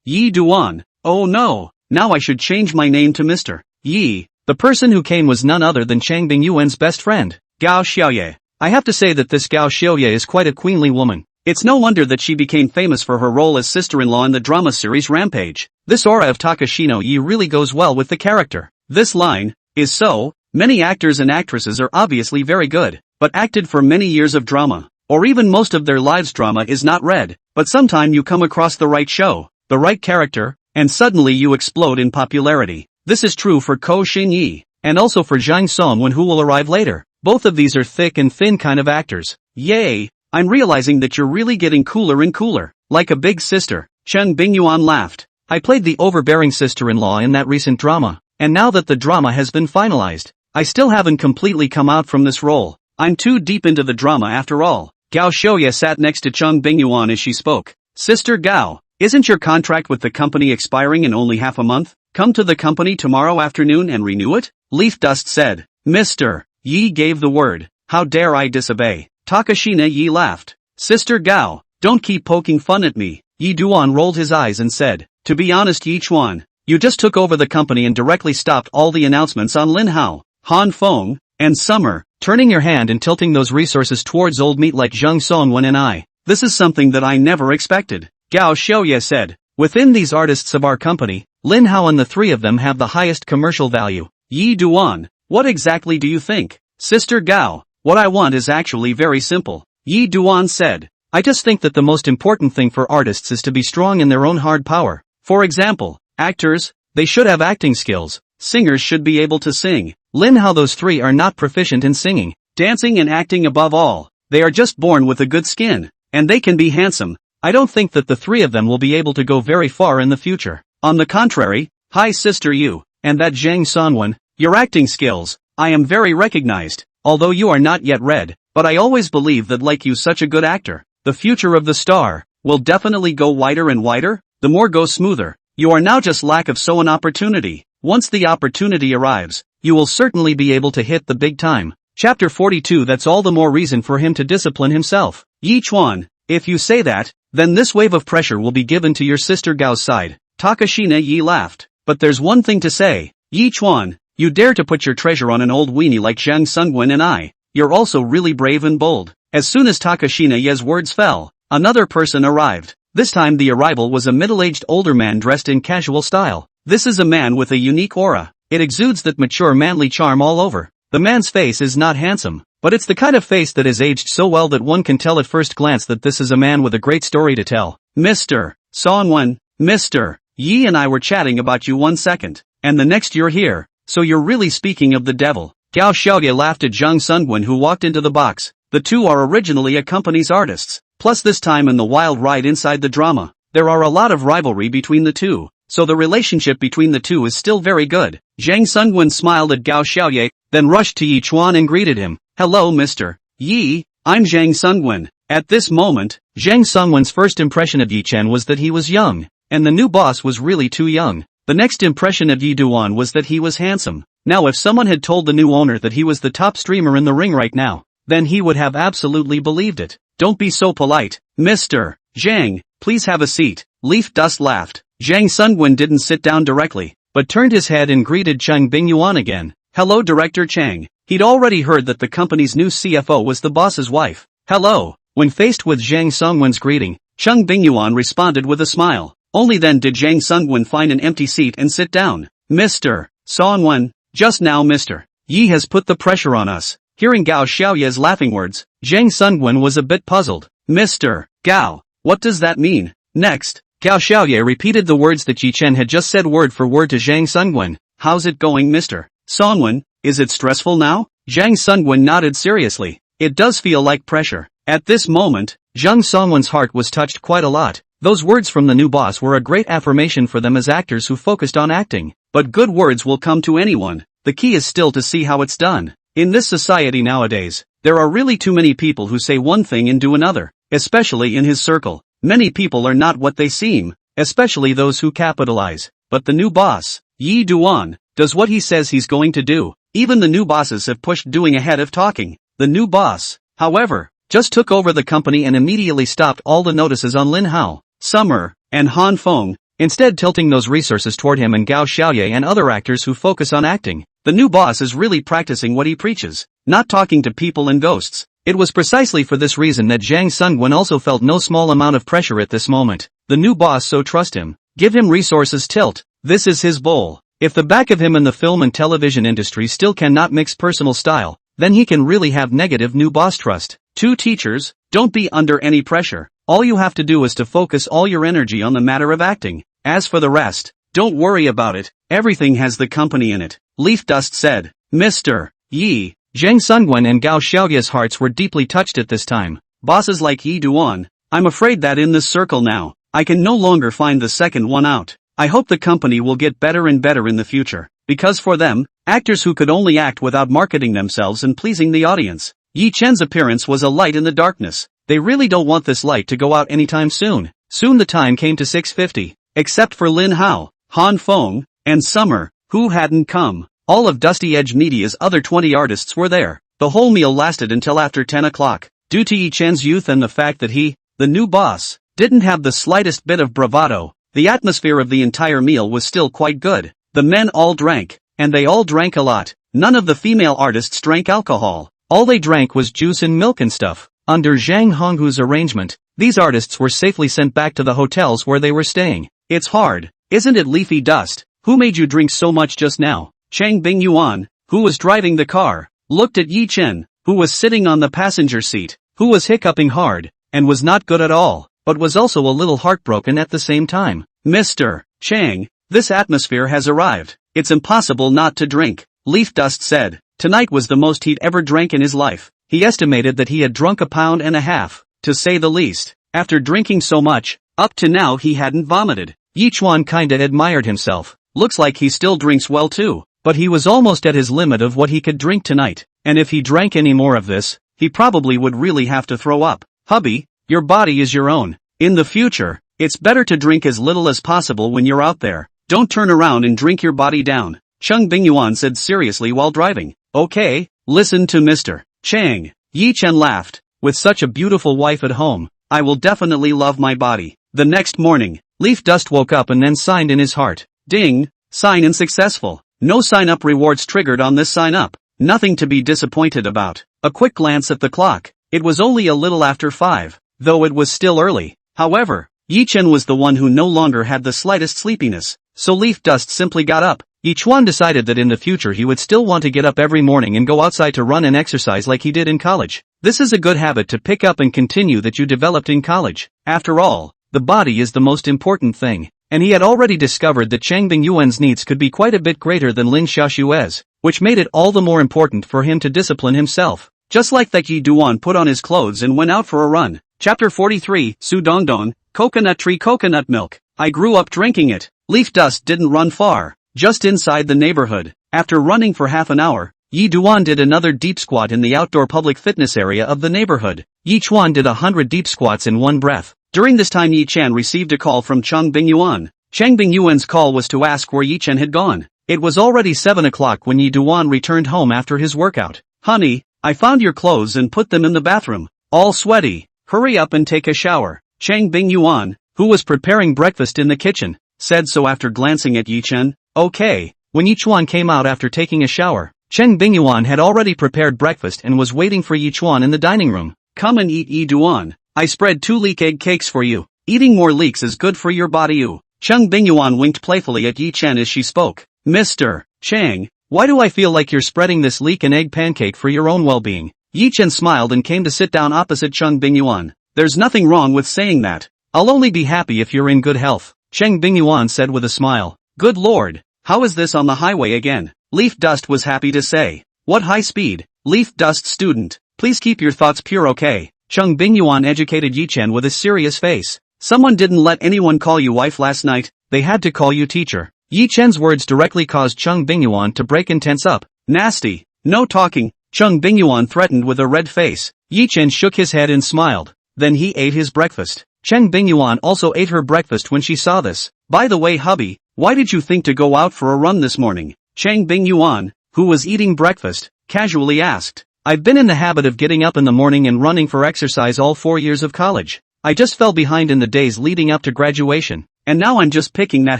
Yi Duan. Oh no, now I should change my name to Mr. Yi. The person who came was none other than Chang Bingyuan's best friend, Gao Xiaoye. I have to say that this Gao Xiaoye is quite a queenly woman. It's no wonder that she became famous for her role as sister-in-law in the drama series Rampage. This aura of Takashino Yi really goes well with the character. This line is so. Many actors and actresses are obviously very good, but acted for many years of drama, or even most of their lives drama is not read, but sometime you come across the right show, the right character, and suddenly you explode in popularity. This is true for Ko Xinyi, and also for Zhang Songwen who will arrive later. Both of these are thick and thin kind of actors. Yay! I'm realizing that you're really getting cooler and cooler. Like a big sister. Chang Bingyuan laughed. I played the overbearing sister-in-law in that recent drama, and now that the drama has been finalized, I still haven't completely come out from this role. I'm too deep into the drama after all. Gao Xiaoye sat next to Chang Bingyuan as she spoke. Sister Gao, isn't your contract with the company expiring in only half a month? Come to the company tomorrow afternoon and renew it? Leaf Dust said. Mr. Yi gave the word. How dare I disobey? Takashina Yi laughed. Sister Gao, don't keep poking fun at me. Yi Duan rolled his eyes and said, to be honest Yi Chuan, you just took over the company and directly stopped all the announcements on Linhao, Han Feng, and Summer, turning your hand and tilting those resources towards old meat like Zhang Songwen and I. This is something that I never expected. Gao Xiaoye said. Within these artists of our company, Linhao and the three of them have the highest commercial value. Yi Duan, what exactly do you think? Sister Gao, what I want is actually very simple. Yi Duan said. I just think that the most important thing for artists is to be strong in their own hard power. For example, actors, they should have acting skills. Singers should be able to sing. Linhao, those three are not proficient in singing, dancing and acting above all. They are just born with a good skin. And they can be handsome. I don't think that the three of them will be able to go very far in the future. On the contrary, hi sister you, and that Zhang Songwen, your acting skills, I am very recognized, although you are not yet read, but I always believe that like you such a good actor, the future of the star, will definitely go wider and wider, the more go smoother. You are now just lack of so an opportunity. Once the opportunity arrives, you will certainly be able to hit the big time. Chapter 42. That's all the more reason for him to discipline himself. Yi Chuan, if you say that, then this wave of pressure will be given to your sister Gao's side. Takashina Yi laughed. But there's one thing to say. Yi Chuan, you dare to put your treasure on an old weenie like Zhang Songwen and I. You're also really brave and bold. As soon as Takashina Yi's words fell, another person arrived. This time the arrival was a middle-aged older man dressed in casual style. This is a man with a unique aura. It exudes that mature manly charm all over. The man's face is not handsome, but it's the kind of face that has aged so well that one can tell at first glance that this is a man with a great story to tell. Mr. Songwen, Mr. Yi and I were chatting about you 1 second, and the next you're here. So you're really speaking of the devil. Gao Xiaoye laughed at Zhang Sungwen, who walked into the box. The two are originally a company's artists. Plus this time in the wild ride inside the drama, there are a lot of rivalry between the two. So the relationship between the two is still very good. Zhang Sungwen smiled at Gao Xiaoye, then rushed to Yi Chuan and greeted him. Hello Mr. Yi, I'm Zhang Sungwen. At this moment, Zhang Sungwen's first impression of Yi Chen was that he was young, and the new boss was really too young. The next impression of Yi Duan was that he was handsome. Now if someone had told the new owner that he was the top streamer in the ring right now, then he would have absolutely believed it. Don't be so polite, Mr. Zhang, please have a seat. Leaf Dust laughed. Zhang Sungwen didn't sit down directly, but turned his head and greeted Cheng Bingyuan again. Hello Director Chang. He'd already heard that the company's new CFO was the boss's wife. Hello. When faced with Zhang Sungwen's greeting, Cheng Bingyuan responded with a smile. Only then did Zhang Sungwen find an empty seat and sit down. Mr. Songwen, just now Mr. Yi has put the pressure on us. Hearing Gao Xiaoye's laughing words, Zhang Sungwen was a bit puzzled. Mr. Gao, what does that mean? Next, Gao Xiaoye repeated the words that Yi Chen had just said word for word to Zhang Sungwen. How's it going Mr. Songwen? Is it stressful now? Zhang Sungwen nodded seriously. It does feel like pressure. At this moment, Zhang Songwen's heart was touched quite a lot. Those words from the new boss were a great affirmation for them as actors who focused on acting. But good words will come to anyone. The key is still to see how it's done. In this society nowadays, there are really too many people who say one thing and do another, especially in his circle. Many people are not what they seem, especially those who capitalize. But the new boss, Yi Duan, does what he says he's going to do. Even the new bosses have pushed doing ahead of talking. The new boss, however, just took over the company and immediately stopped all the notices on Linhao, Summer, and Han Feng, instead tilting those resources toward him and Gao Xiaoye and other actors who focus on acting. The new boss is really practicing what he preaches, not talking to people and ghosts. It was precisely for this reason that Zhang Sungwen also felt no small amount of pressure at this moment. The new boss so trust him, give him resources tilt, this is his bowl. If the back of him in the film and television industry still cannot mix personal style, then he can really have negative new boss trust. Two teachers, don't be under any pressure. All you have to do is to focus all your energy on the matter of acting. As for the rest, don't worry about it, everything has the company in it. Leaf Dust said. Mr. Yi, Zhang Sungwen and Gao Xiaoye's hearts were deeply touched at this time. Bosses like Yi Duan, I'm afraid that in this circle now, I can no longer find the second one out. I hope the company will get better and better in the future, because for them, actors who could only act without marketing themselves and pleasing the audience. Yi Chen's appearance was a light in the darkness. They really don't want this light to go out anytime soon. Soon the time came to 6:50, except for Linhao, Han Feng, and Summer, who hadn't come. All of Dusty Edge Media's other 20 artists were there. The whole meal lasted until after 10 o'clock. Due to Yi Chen's youth and the fact that he, the new boss, didn't have the slightest bit of bravado, the atmosphere of the entire meal was still quite good. The men all drank, and they all drank a lot. None of the female artists drank alcohol. All they drank was juice and milk and stuff. Under Zhang Honghu's arrangement, these artists were safely sent back to the hotels where they were staying. It's hard, isn't it Leafy Dust? Who made you drink so much just now? Cheng Bingyuan, who was driving the car, looked at Yi Chen, who was sitting on the passenger seat, who was hiccuping hard, and was not good at all, but was also a little heartbroken at the same time. Mr. Chang, this atmosphere has arrived. It's impossible not to drink, Leaf Dust said. Tonight was the most he'd ever drank in his life. He estimated that he had drunk 1.5 pounds, to say the least. After drinking so much, up to now he hadn't vomited. Yi Chuan kinda admired himself. Looks like he still drinks well too, but he was almost at his limit of what he could drink tonight, and if he drank any more of this, he probably would really have to throw up. Hubby, your body is your own. In the future, it's better to drink as little as possible when you're out there. Don't turn around and drink your body down, Cheng Bingyuan said seriously while driving. Okay, listen to Mr. Chang. Yi Chen laughed. With such a beautiful wife at home, I will definitely love my body. The next morning, Leaf Dust woke up and then signed in his heart. Ding, sign in successful. No sign-up rewards triggered on this sign-up. Nothing to be disappointed about. A quick glance at the clock. It was only a little after 5, though it was still early. However, Yi Chen was the one who no longer had the slightest sleepiness, so Leaf Dust simply got up. Yi Chuan decided that in the future he would still want to get up every morning and go outside to run and exercise like he did in college. This is a good habit to pick up and continue that you developed in college. After all, the body is the most important thing. and he had already discovered that Chang Bingyuan's needs could be quite a bit greater than Lin Xiaoshue's, which made it all the more important for him to discipline himself. Just like that, Yi Duan put on his clothes and went out for a run. Chapter 43, Su Dongdong, Coconut Tree Coconut Milk. I grew up drinking it. Leaf Dust didn't run far, just inside the neighborhood. After running for half an hour, Yi Duan did another deep squat in the outdoor public fitness area of the neighborhood. Yi Chuan did 100 deep squats in one breath. During this time, Yi Chen received a call from Chang Bingyuan. Chang Bingyuan's call was to ask where Yi Chen had gone. It was already 7 o'clock when Yi Duan returned home after his workout. Honey, I found your clothes and put them in the bathroom. All sweaty. Hurry up and take a shower. Chang Bingyuan, who was preparing breakfast in the kitchen, said so after glancing at Yi Chen. Okay. When Yi Chuan came out after taking a shower, Chang Bingyuan had already prepared breakfast and was waiting for Yi Chuan in the dining room. Come and eat, Yi Duan. I spread 2 leek egg cakes for you. Eating more leeks is good for your body. Chang Bingyuan winked playfully at Yi Chen as she spoke. Mr. Chang, why do I feel like you're spreading this leek and egg pancake for your own well-being? Yi Chen smiled and came to sit down opposite Chang Bingyuan. There's nothing wrong with saying that. I'll only be happy if you're in good health, Chang Bingyuan said with a smile. Good lord, how is this on the highway again? Leaf Dust was happy to say. What high speed? Leaf Dust student, please keep your thoughts pure, okay? Chang Bingyuan educated Yi Chen with a serious face. Someone didn't let anyone call you wife last night, they had to call you teacher. Yi Chen's words directly caused Chang Bingyuan to break and tense up. Nasty. No talking, Chang Bingyuan threatened with a red face. Yi Chen shook his head and smiled. Then he ate his breakfast. Chang Bingyuan also ate her breakfast when she saw this. By the way, hubby, why did you think to go out for a run this morning? Chang Bingyuan, who was eating breakfast, casually asked. I've been in the habit of getting up in the morning and running for exercise all 4 years of college. I just fell behind in the days leading up to graduation, and now I'm just picking that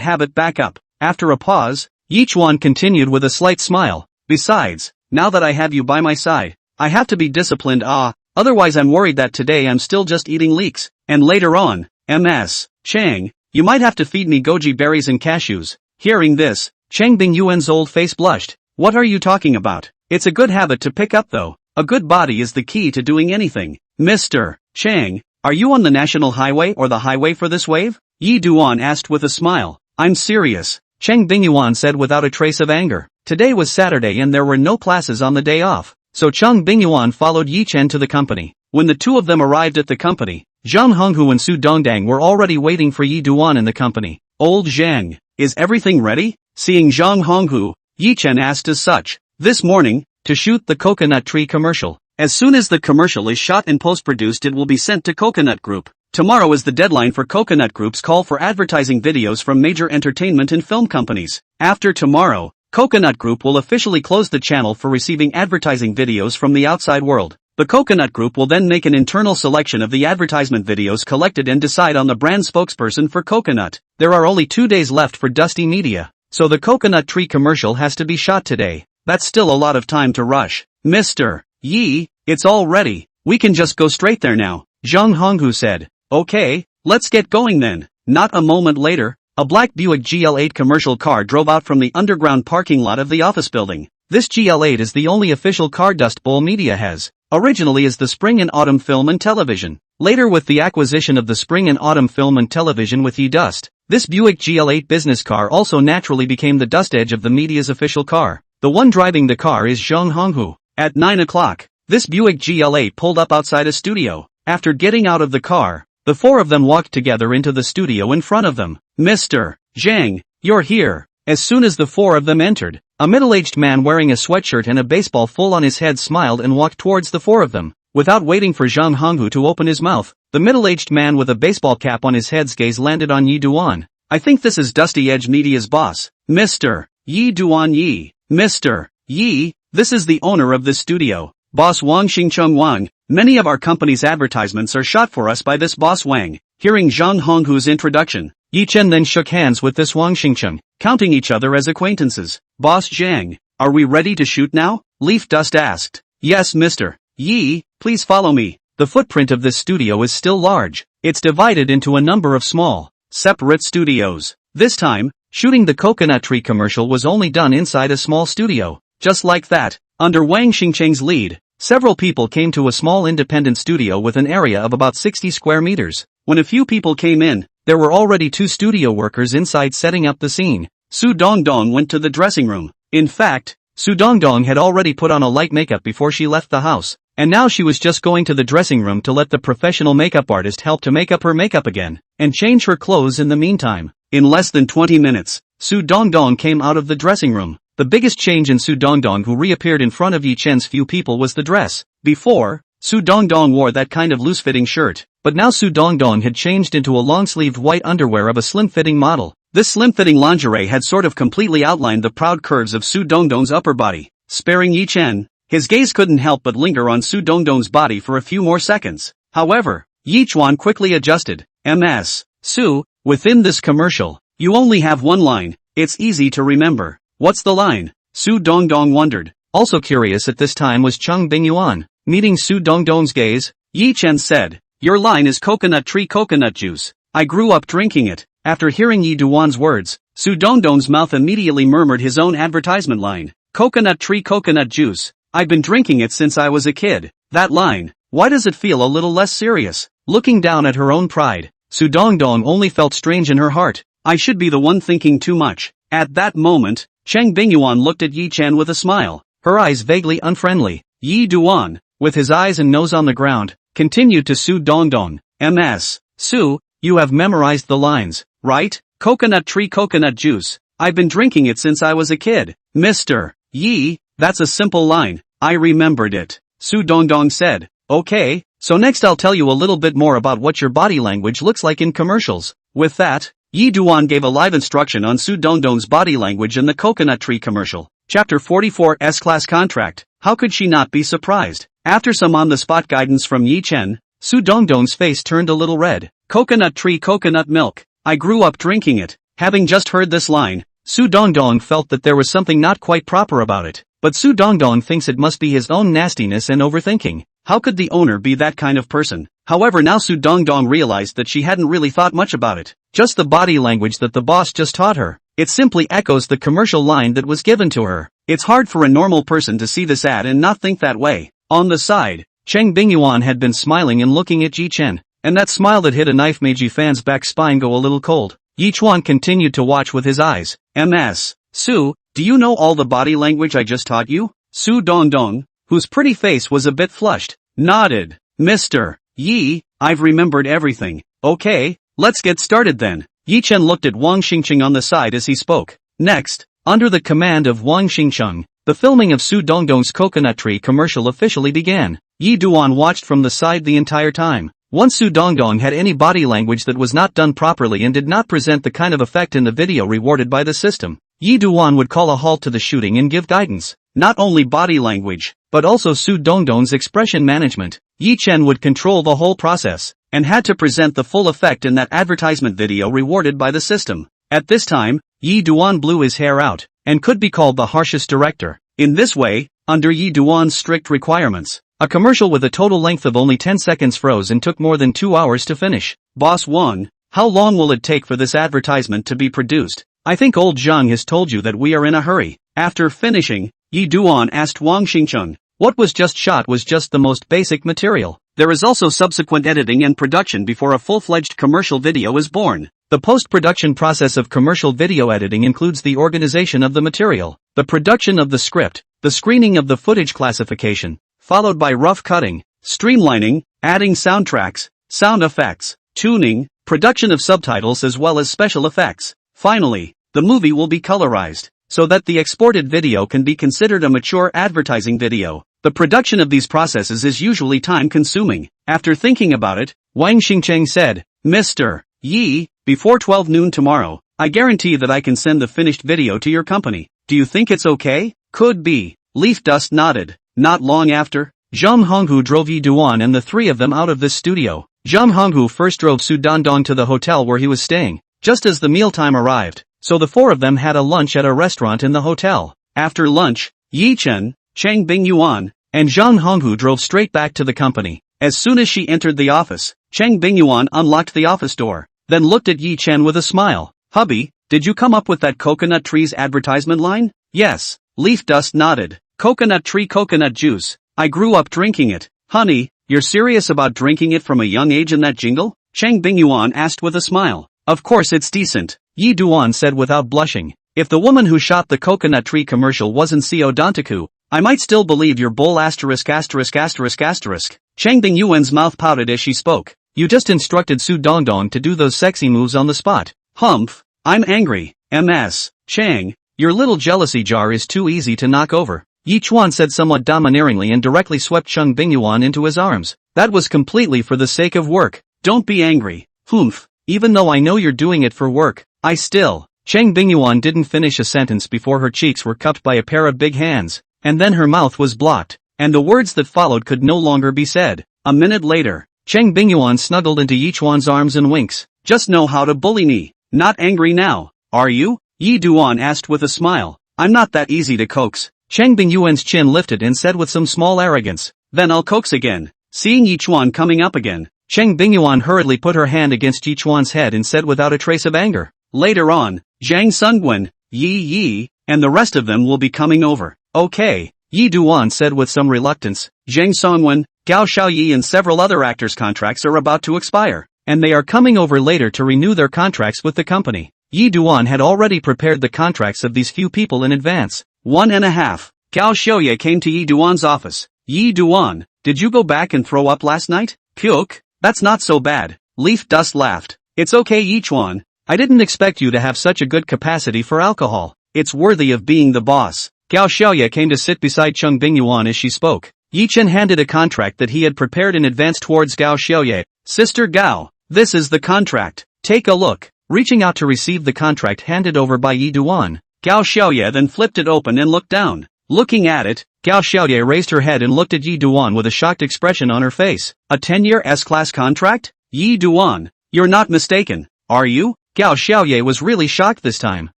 habit back up. After a pause, Yi Chuan continued with a slight smile. Besides, now that I have you by my side, I have to be disciplined, otherwise I'm worried that today I'm still just eating leeks, and later on, Ms. Chang, you might have to feed me goji berries and cashews. Hearing this, Chang Bingyuan's old face blushed. What are you talking about? It's a good habit to pick up though. A good body is the key to doing anything. Mr. Chang, are you on the national highway or the highway for this wave? Yi Duan asked with a smile. I'm serious, Chang Bingyuan said without a trace of anger. Today was Saturday and there were no classes on the day off, so Chang Bingyuan followed Yi Chen to the company. When the two of them arrived at the company, Zhang Honghu and Su Dongdang were already waiting for Yi Duan in the company. Old Zhang, is everything ready? Seeing Zhang Honghu, Yi Chen asked as such. This morning, to shoot the Coconut Tree commercial. As soon as the commercial is shot and post-produced, it will be sent to Coconut Group. Tomorrow is the deadline for Coconut Group's call for advertising videos from major entertainment and film companies. After tomorrow, Coconut Group will officially close the channel for receiving advertising videos from the outside world. The Coconut Group will then make an internal selection of the advertisement videos collected and decide on the brand spokesperson for Coconut. There are only 2 days left for Dusty Media, so the Coconut Tree commercial has to be shot today. That's still a lot of time to rush. Mr. Yi, it's all ready. We can just go straight there now, Zhang Honghu said. Okay, let's get going then. Not a moment later, a black Buick GL8 commercial car drove out from the underground parking lot of the office building. This GL8 is the only official car Dust Bowl Media has. Originally as the Spring and Autumn Film and Television. Later with the acquisition of the Spring and Autumn Film and Television with E-Dust, this Buick GL8 business car also naturally became the Dust Edge of the media's official car. The one driving the car is Zhang Honghu. At 9 o'clock, this Buick GL8 pulled up outside a studio. After getting out of the car, the four of them walked together into the studio in front of them. Mr. Zhang, you're here. As soon as the four of them entered, a middle-aged man wearing a sweatshirt and a baseball full on his head smiled and walked towards the four of them. Without waiting for Zhang Honghu to open his mouth, the middle-aged man with a baseball cap on his head's gaze landed on Yi Duan. I think this is Dusty Edge Media's boss, Mr. Yi Duan Yi. Mr. Yi, this is the owner of this studio, Boss Wang Xingcheng Wang. Many of our company's advertisements are shot for us by this Boss Wang. Hearing Zhang Honghu's introduction, Yi Chen then shook hands with this Wang Xingcheng, counting each other as acquaintances. Boss Zhang, are we ready to shoot now? Leaf Dust asked. Yes, Mr. Yi, please follow me. The footprint of this studio is still large. It's divided into a number of small, separate studios. This time, shooting the Coconut Tree commercial was only done inside a small studio. Just like that, under Wang Xingcheng's lead, several people came to a small independent studio with an area of about 60 square meters. When a few people came in, there were already 2 studio workers inside setting up the scene. Su Dongdong went to the dressing room. In fact, Su Dongdong had already put on a light makeup before she left the house, and now she was just going to the dressing room to let the professional makeup artist help to make up her makeup again, and change her clothes in the meantime. In less than 20 minutes, Su Dongdong came out of the dressing room. The biggest change in Su Dongdong, who reappeared in front of Yi Chen's few people, was the dress. Before, Su Dongdong wore that kind of loose-fitting shirt, but now Su Dongdong had changed into a long-sleeved white underwear of a slim-fitting model. This slim-fitting lingerie had sort of completely outlined the proud curves of Su Dongdong's upper body. Sparing Yi Chen, his gaze couldn't help but linger on Su Dongdong's body for a few more seconds. However, Yi Chuan quickly adjusted. Ms. Su, within this commercial, you only have one line. It's easy to remember. What's the line? Su Dongdong wondered. Also curious at this time was Cheng Bingyuan. Meeting Su Dongdong's gaze, Yi Chen said, "Your line is coconut tree coconut juice. I grew up drinking it." After hearing Yi Duan's words, Su Dongdong's mouth immediately murmured his own advertisement line. Coconut tree coconut juice. I've been drinking it since I was a kid. That line, why does it feel a little less serious? Looking down at her own pride, Su Dongdong only felt strange in her heart. I should be the one thinking too much. At that moment, Cheng Bingyuan looked at Yi Chen with a smile, her eyes vaguely unfriendly. Yi Duan, with his eyes and nose on the ground, continued to Su Dongdong. Ms. Su, you have memorized the lines, right? Coconut tree coconut juice. I've been drinking it since I was a kid. Mr. Yi, that's a simple line. I remembered it. Su Dongdong said. Okay, so next I'll tell you a little bit more about what your body language looks like in commercials. With that, Yi Duan gave a live instruction on Su Dongdong's body language in the coconut tree commercial. Chapter 44 S-Class Contract. How could she not be surprised? After some on-the-spot guidance from Yi Chen, Su Dongdong's face turned a little red. Coconut tree coconut milk. I grew up drinking it. Having just heard this line, Su Dongdong felt that there was something not quite proper about it. But Su Dongdong thinks it must be his own nastiness and overthinking. How could the owner be that kind of person? However, now Su Dongdong realized that she hadn't really thought much about it. Just the body language that the boss just taught her. It simply echoes the commercial line that was given to her. It's hard for a normal person to see this ad and not think that way. On the side, Cheng Bingyuan had been smiling and looking at Yi Chen, and that smile that hit a knife made Yi Fan's back spine go a little cold. Yi Chuan continued to watch with his eyes. Ms. Su, do you know all the body language I just taught you? Su Dongdong, whose pretty face was a bit flushed, nodded. Mr. Yi, I've remembered everything. Okay, let's get started then. Yi Chen looked at Wang Xingcheng on the side as he spoke. Next, under the command of Wang Xingcheng, the filming of Su Dongdong's coconut tree commercial officially began. Yi Duan watched from the side the entire time. Once Su Dongdong had any body language that was not done properly and did not present the kind of effect in the video rewarded by the system, Yi Duan would call a halt to the shooting and give guidance. Not only body language, but also Su Dongdong's expression management. Yi Chen would control the whole process, and had to present the full effect in that advertisement video rewarded by the system. At this time, Yi Duan blew his hair out, and could be called the harshest director. In this way, under Yi Duan's strict requirements, a commercial with a total length of only 10 seconds froze and took more than 2 hours to finish. Boss Wang, how long will it take for this advertisement to be produced? I think old Zhang has told you that we are in a hurry. After finishing, Yi Duan asked Wang Xingcheng. What was just shot was just the most basic material. There is also subsequent editing and production before a full-fledged commercial video is born. The post-production process of commercial video editing includes the organization of the material, the production of the script, the screening of the footage classification, followed by rough cutting, streamlining, adding soundtracks, sound effects, tuning, production of subtitles as well as special effects. Finally, the movie will be colorized, so that the exported video can be considered a mature advertising video. The production of these processes is usually time-consuming. After thinking about it, Wang Xingcheng said, Mr. Yi, before 12 noon tomorrow, I guarantee that I can send the finished video to your company. Do you think it's okay? Could be. Leaf Dust nodded. Not long after, Zhang Honghu drove Yi Duan and the three of them out of this studio. Zhang Honghu first drove Su Dongdong to the hotel where he was staying, just as the mealtime arrived, so the four of them had a lunch at a restaurant in the hotel. After lunch, Yi Chen, Cheng Bingyuan, and Zhang Honghu drove straight back to the company. As soon as she entered the office, Cheng Bingyuan unlocked the office door, then looked at Yi Chen with a smile. Hubby, did you come up with that coconut tree's advertisement line? Yes. Leaf Dust nodded. Coconut tree coconut juice. I grew up drinking it. Honey, you're serious about drinking it from a young age in that jingle? Cheng Bingyuan asked with a smile. Of course it's decent, Yi Duan said without blushing. If the woman who shot the coconut tree commercial wasn't Seo Dantaku, I might still believe your bull asterisk asterisk asterisk asterisk. Chang Bingyuan's mouth pouted as she spoke. You just instructed Su Dongdong to do those sexy moves on the spot. Humph, I'm angry. MS. Chang, your little jealousy jar is too easy to knock over. Yi Chuan said somewhat domineeringly and directly swept Chang Bingyuan into his arms. That was completely for the sake of work. Don't be angry. Humph, even though I know you're doing it for work, I still. Chang Bingyuan didn't finish a sentence before her cheeks were cupped by a pair of big hands, and then her mouth was blocked, and the words that followed could no longer be said. A minute later, Chang Bingyuan snuggled into Yi Chuan's arms and winks. Just know how to bully me. Not angry now, are you? Yi Duan asked with a smile. I'm not that easy to coax. Chang Bingyuan's chin lifted and said with some small arrogance. Then I'll coax again. Seeing Yi Chuan coming up again, Chang Bingyuan hurriedly put her hand against Yi Chuan's head and said without a trace of anger. Later on, Zhang Sungwen, Yi, and the rest of them will be coming over. Okay, Yi Duan said with some reluctance. Zhang Songwen, Gao Xiaoyi and several other actors' contracts are about to expire, and they are coming over later to renew their contracts with the company. Yi Duan had already prepared the contracts of these few people in advance. 1.5. Gao Xiaoye came to Yi Duan's office. Yi Duan, did you go back and throw up last night? Puke? That's not so bad. Leaf Dust laughed. It's okay Yi Chuan. I didn't expect you to have such a good capacity for alcohol. It's worthy of being the boss. Gao Xiaoye came to sit beside Chang Bingyuan as she spoke. Yi Chen handed a contract that he had prepared in advance towards Gao Xiaoye. Sister Gao, this is the contract. Take a look. Reaching out to receive the contract handed over by Yi Duan, Gao Xiaoye then flipped it open and looked down. Looking at it, Gao Xiaoye raised her head and looked at Yi Duan with a shocked expression on her face. A 10-year S-class contract? Yi Duan, you're not mistaken, are you? Gao Xiaoye was really shocked this time.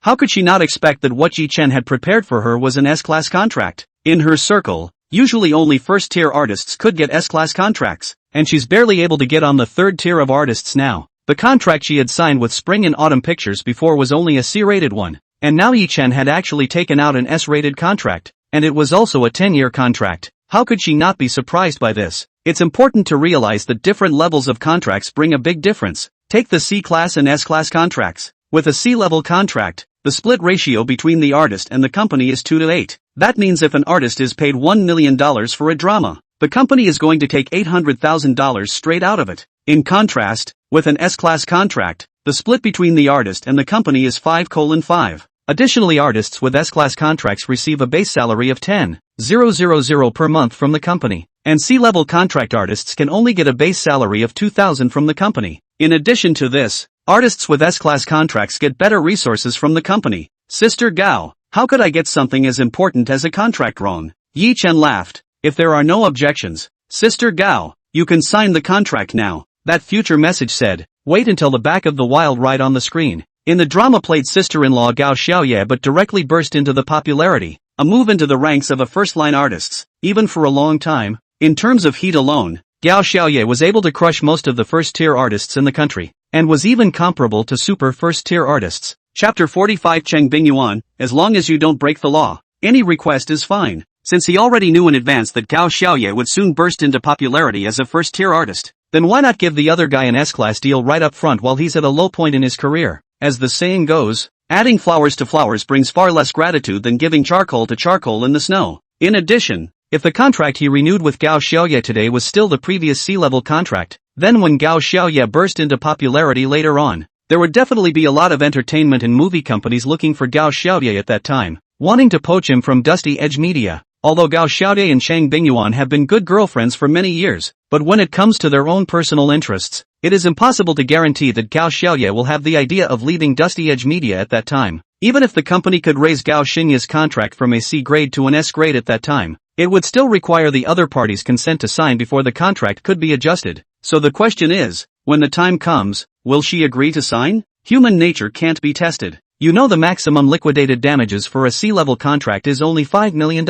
How could she not expect that what Yi Chen had prepared for her was an S-class contract? In her circle, usually only first-tier artists could get S-class contracts, and she's barely able to get on the third tier of artists now. The contract she had signed with Spring and Autumn Pictures before was only a C-rated one, and now Yi Chen had actually taken out an S-rated contract, and it was also a 10-year contract. How could she not be surprised by this? It's important to realize that different levels of contracts bring a big difference. Take the C-class and S-class contracts. With a C-level contract, the split ratio between the artist and the company is 2:8. That means if an artist is paid $1 million for a drama, the company is going to take $800,000 straight out of it. In contrast, with an S-class contract, the split between the artist and the company is 5:5. Additionally, artists with S-class contracts receive a base salary of $10,000 per month from the company, and C-level contract artists can only get a base salary of $2,000 from the company. In addition to this, artists with S-class contracts get better resources from the company. Sister Gao, how could I get something as important as a contract wrong? Yi Chen laughed. If there are no objections, Sister Gao, you can sign the contract now. That future message said, wait until the back of the wild ride on the screen. In the drama played sister-in-law Gao Xiaoye but directly burst into the popularity, a move into the ranks of a first-line artists, even for a long time. In terms of heat alone, Gao Xiaoye was able to crush most of the first-tier artists in the country, and was even comparable to super first-tier artists. Chapter 45 Chang Bingyuan, as long as you don't break the law, any request is fine. Since he already knew in advance that Gao Xiaoye would soon burst into popularity as a first-tier artist, then why not give the other guy an S-class deal right up front while he's at a low point in his career? As the saying goes, adding flowers to flowers brings far less gratitude than giving charcoal to charcoal in the snow. In addition, if the contract he renewed with Gao Xiaoye today was still the previous C-level contract, then when Gao Xiaoye burst into popularity later on, there would definitely be a lot of entertainment and movie companies looking for Gao Xiaoye at that time, wanting to poach him from Dusty Edge Media. Although Gao Xiaoye and Chang Bingyuan have been good girlfriends for many years, but when it comes to their own personal interests, it is impossible to guarantee that Gao Xiaoye will have the idea of leaving Dusty Edge Media at that time. Even if the company could raise Gao Xinya's contract from a C grade to an S grade at that time, it would still require the other party's consent to sign before the contract could be adjusted. So the question is, when the time comes, will she agree to sign? Human nature can't be tested. You know the maximum liquidated damages for a C-level contract is only $5 million.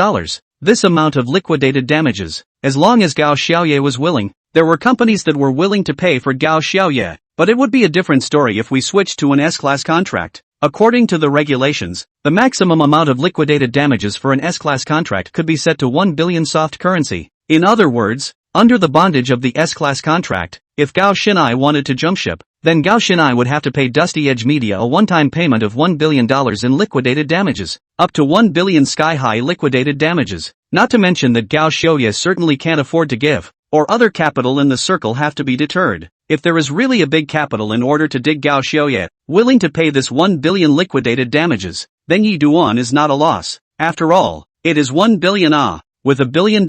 This amount of liquidated damages, as long as Gao Xiaoye was willing, there were companies that were willing to pay for Gao Xiaoye, but it would be a different story if we switched to an S-class contract. According to the regulations, the maximum amount of liquidated damages for an S-class contract could be set to 1 billion soft currency. In other words, Under the bondage of the S-class contract, if Gao Xinai wanted to jump ship, then Gao Xinai would have to pay Dusty Edge Media a one-time payment of $1 billion in liquidated damages. Up to $1 billion sky-high liquidated damages. Not to mention that Gao Xiaoye certainly can't afford to give, or other capital in the circle have to be deterred. If there is really a big capital in order to dig Gao Xiaoye, willing to pay this $1 billion liquidated damages, then Yi Duan is not a loss. After all, it is $1 billion with $1 billion,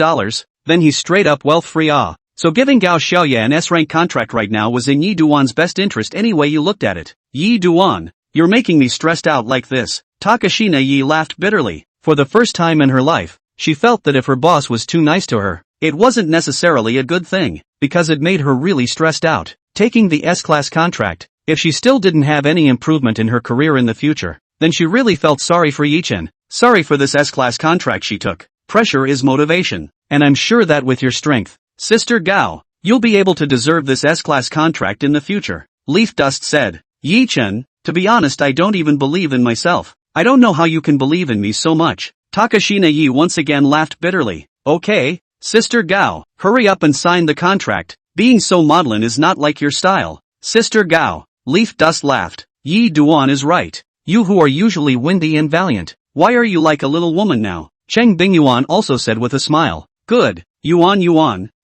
then he's straight up wealth-free So giving Gao Xiaoye an S-rank contract right now was in Yi Duan's best interest any way you looked at it. Yi Duan, you're making me stressed out like this. Takashina Yi laughed bitterly. For the first time in her life, she felt that if her boss was too nice to her, it wasn't necessarily a good thing, because it made her really stressed out. Taking the S-class contract, if she still didn't have any improvement in her career in the future, then she really felt sorry for Yichen. Sorry for this S-class contract she took. Pressure is motivation, and I'm sure that with your strength, Sister Gao, you'll be able to deserve this S-class contract in the future. Leaf Dust said. Yichen, to be honest, I don't even believe in myself. I don't know how you can believe in me so much. Takashina Yi once again laughed bitterly. Okay, Sister Gao, hurry up and sign the contract. Being so maudlin is not like your style. Sister Gao, Leaf Dust laughed. Yi Duan is right. You who are usually windy and valiant, why are you like a little woman now? Cheng Bingyuan also said with a smile. Good, Yuan,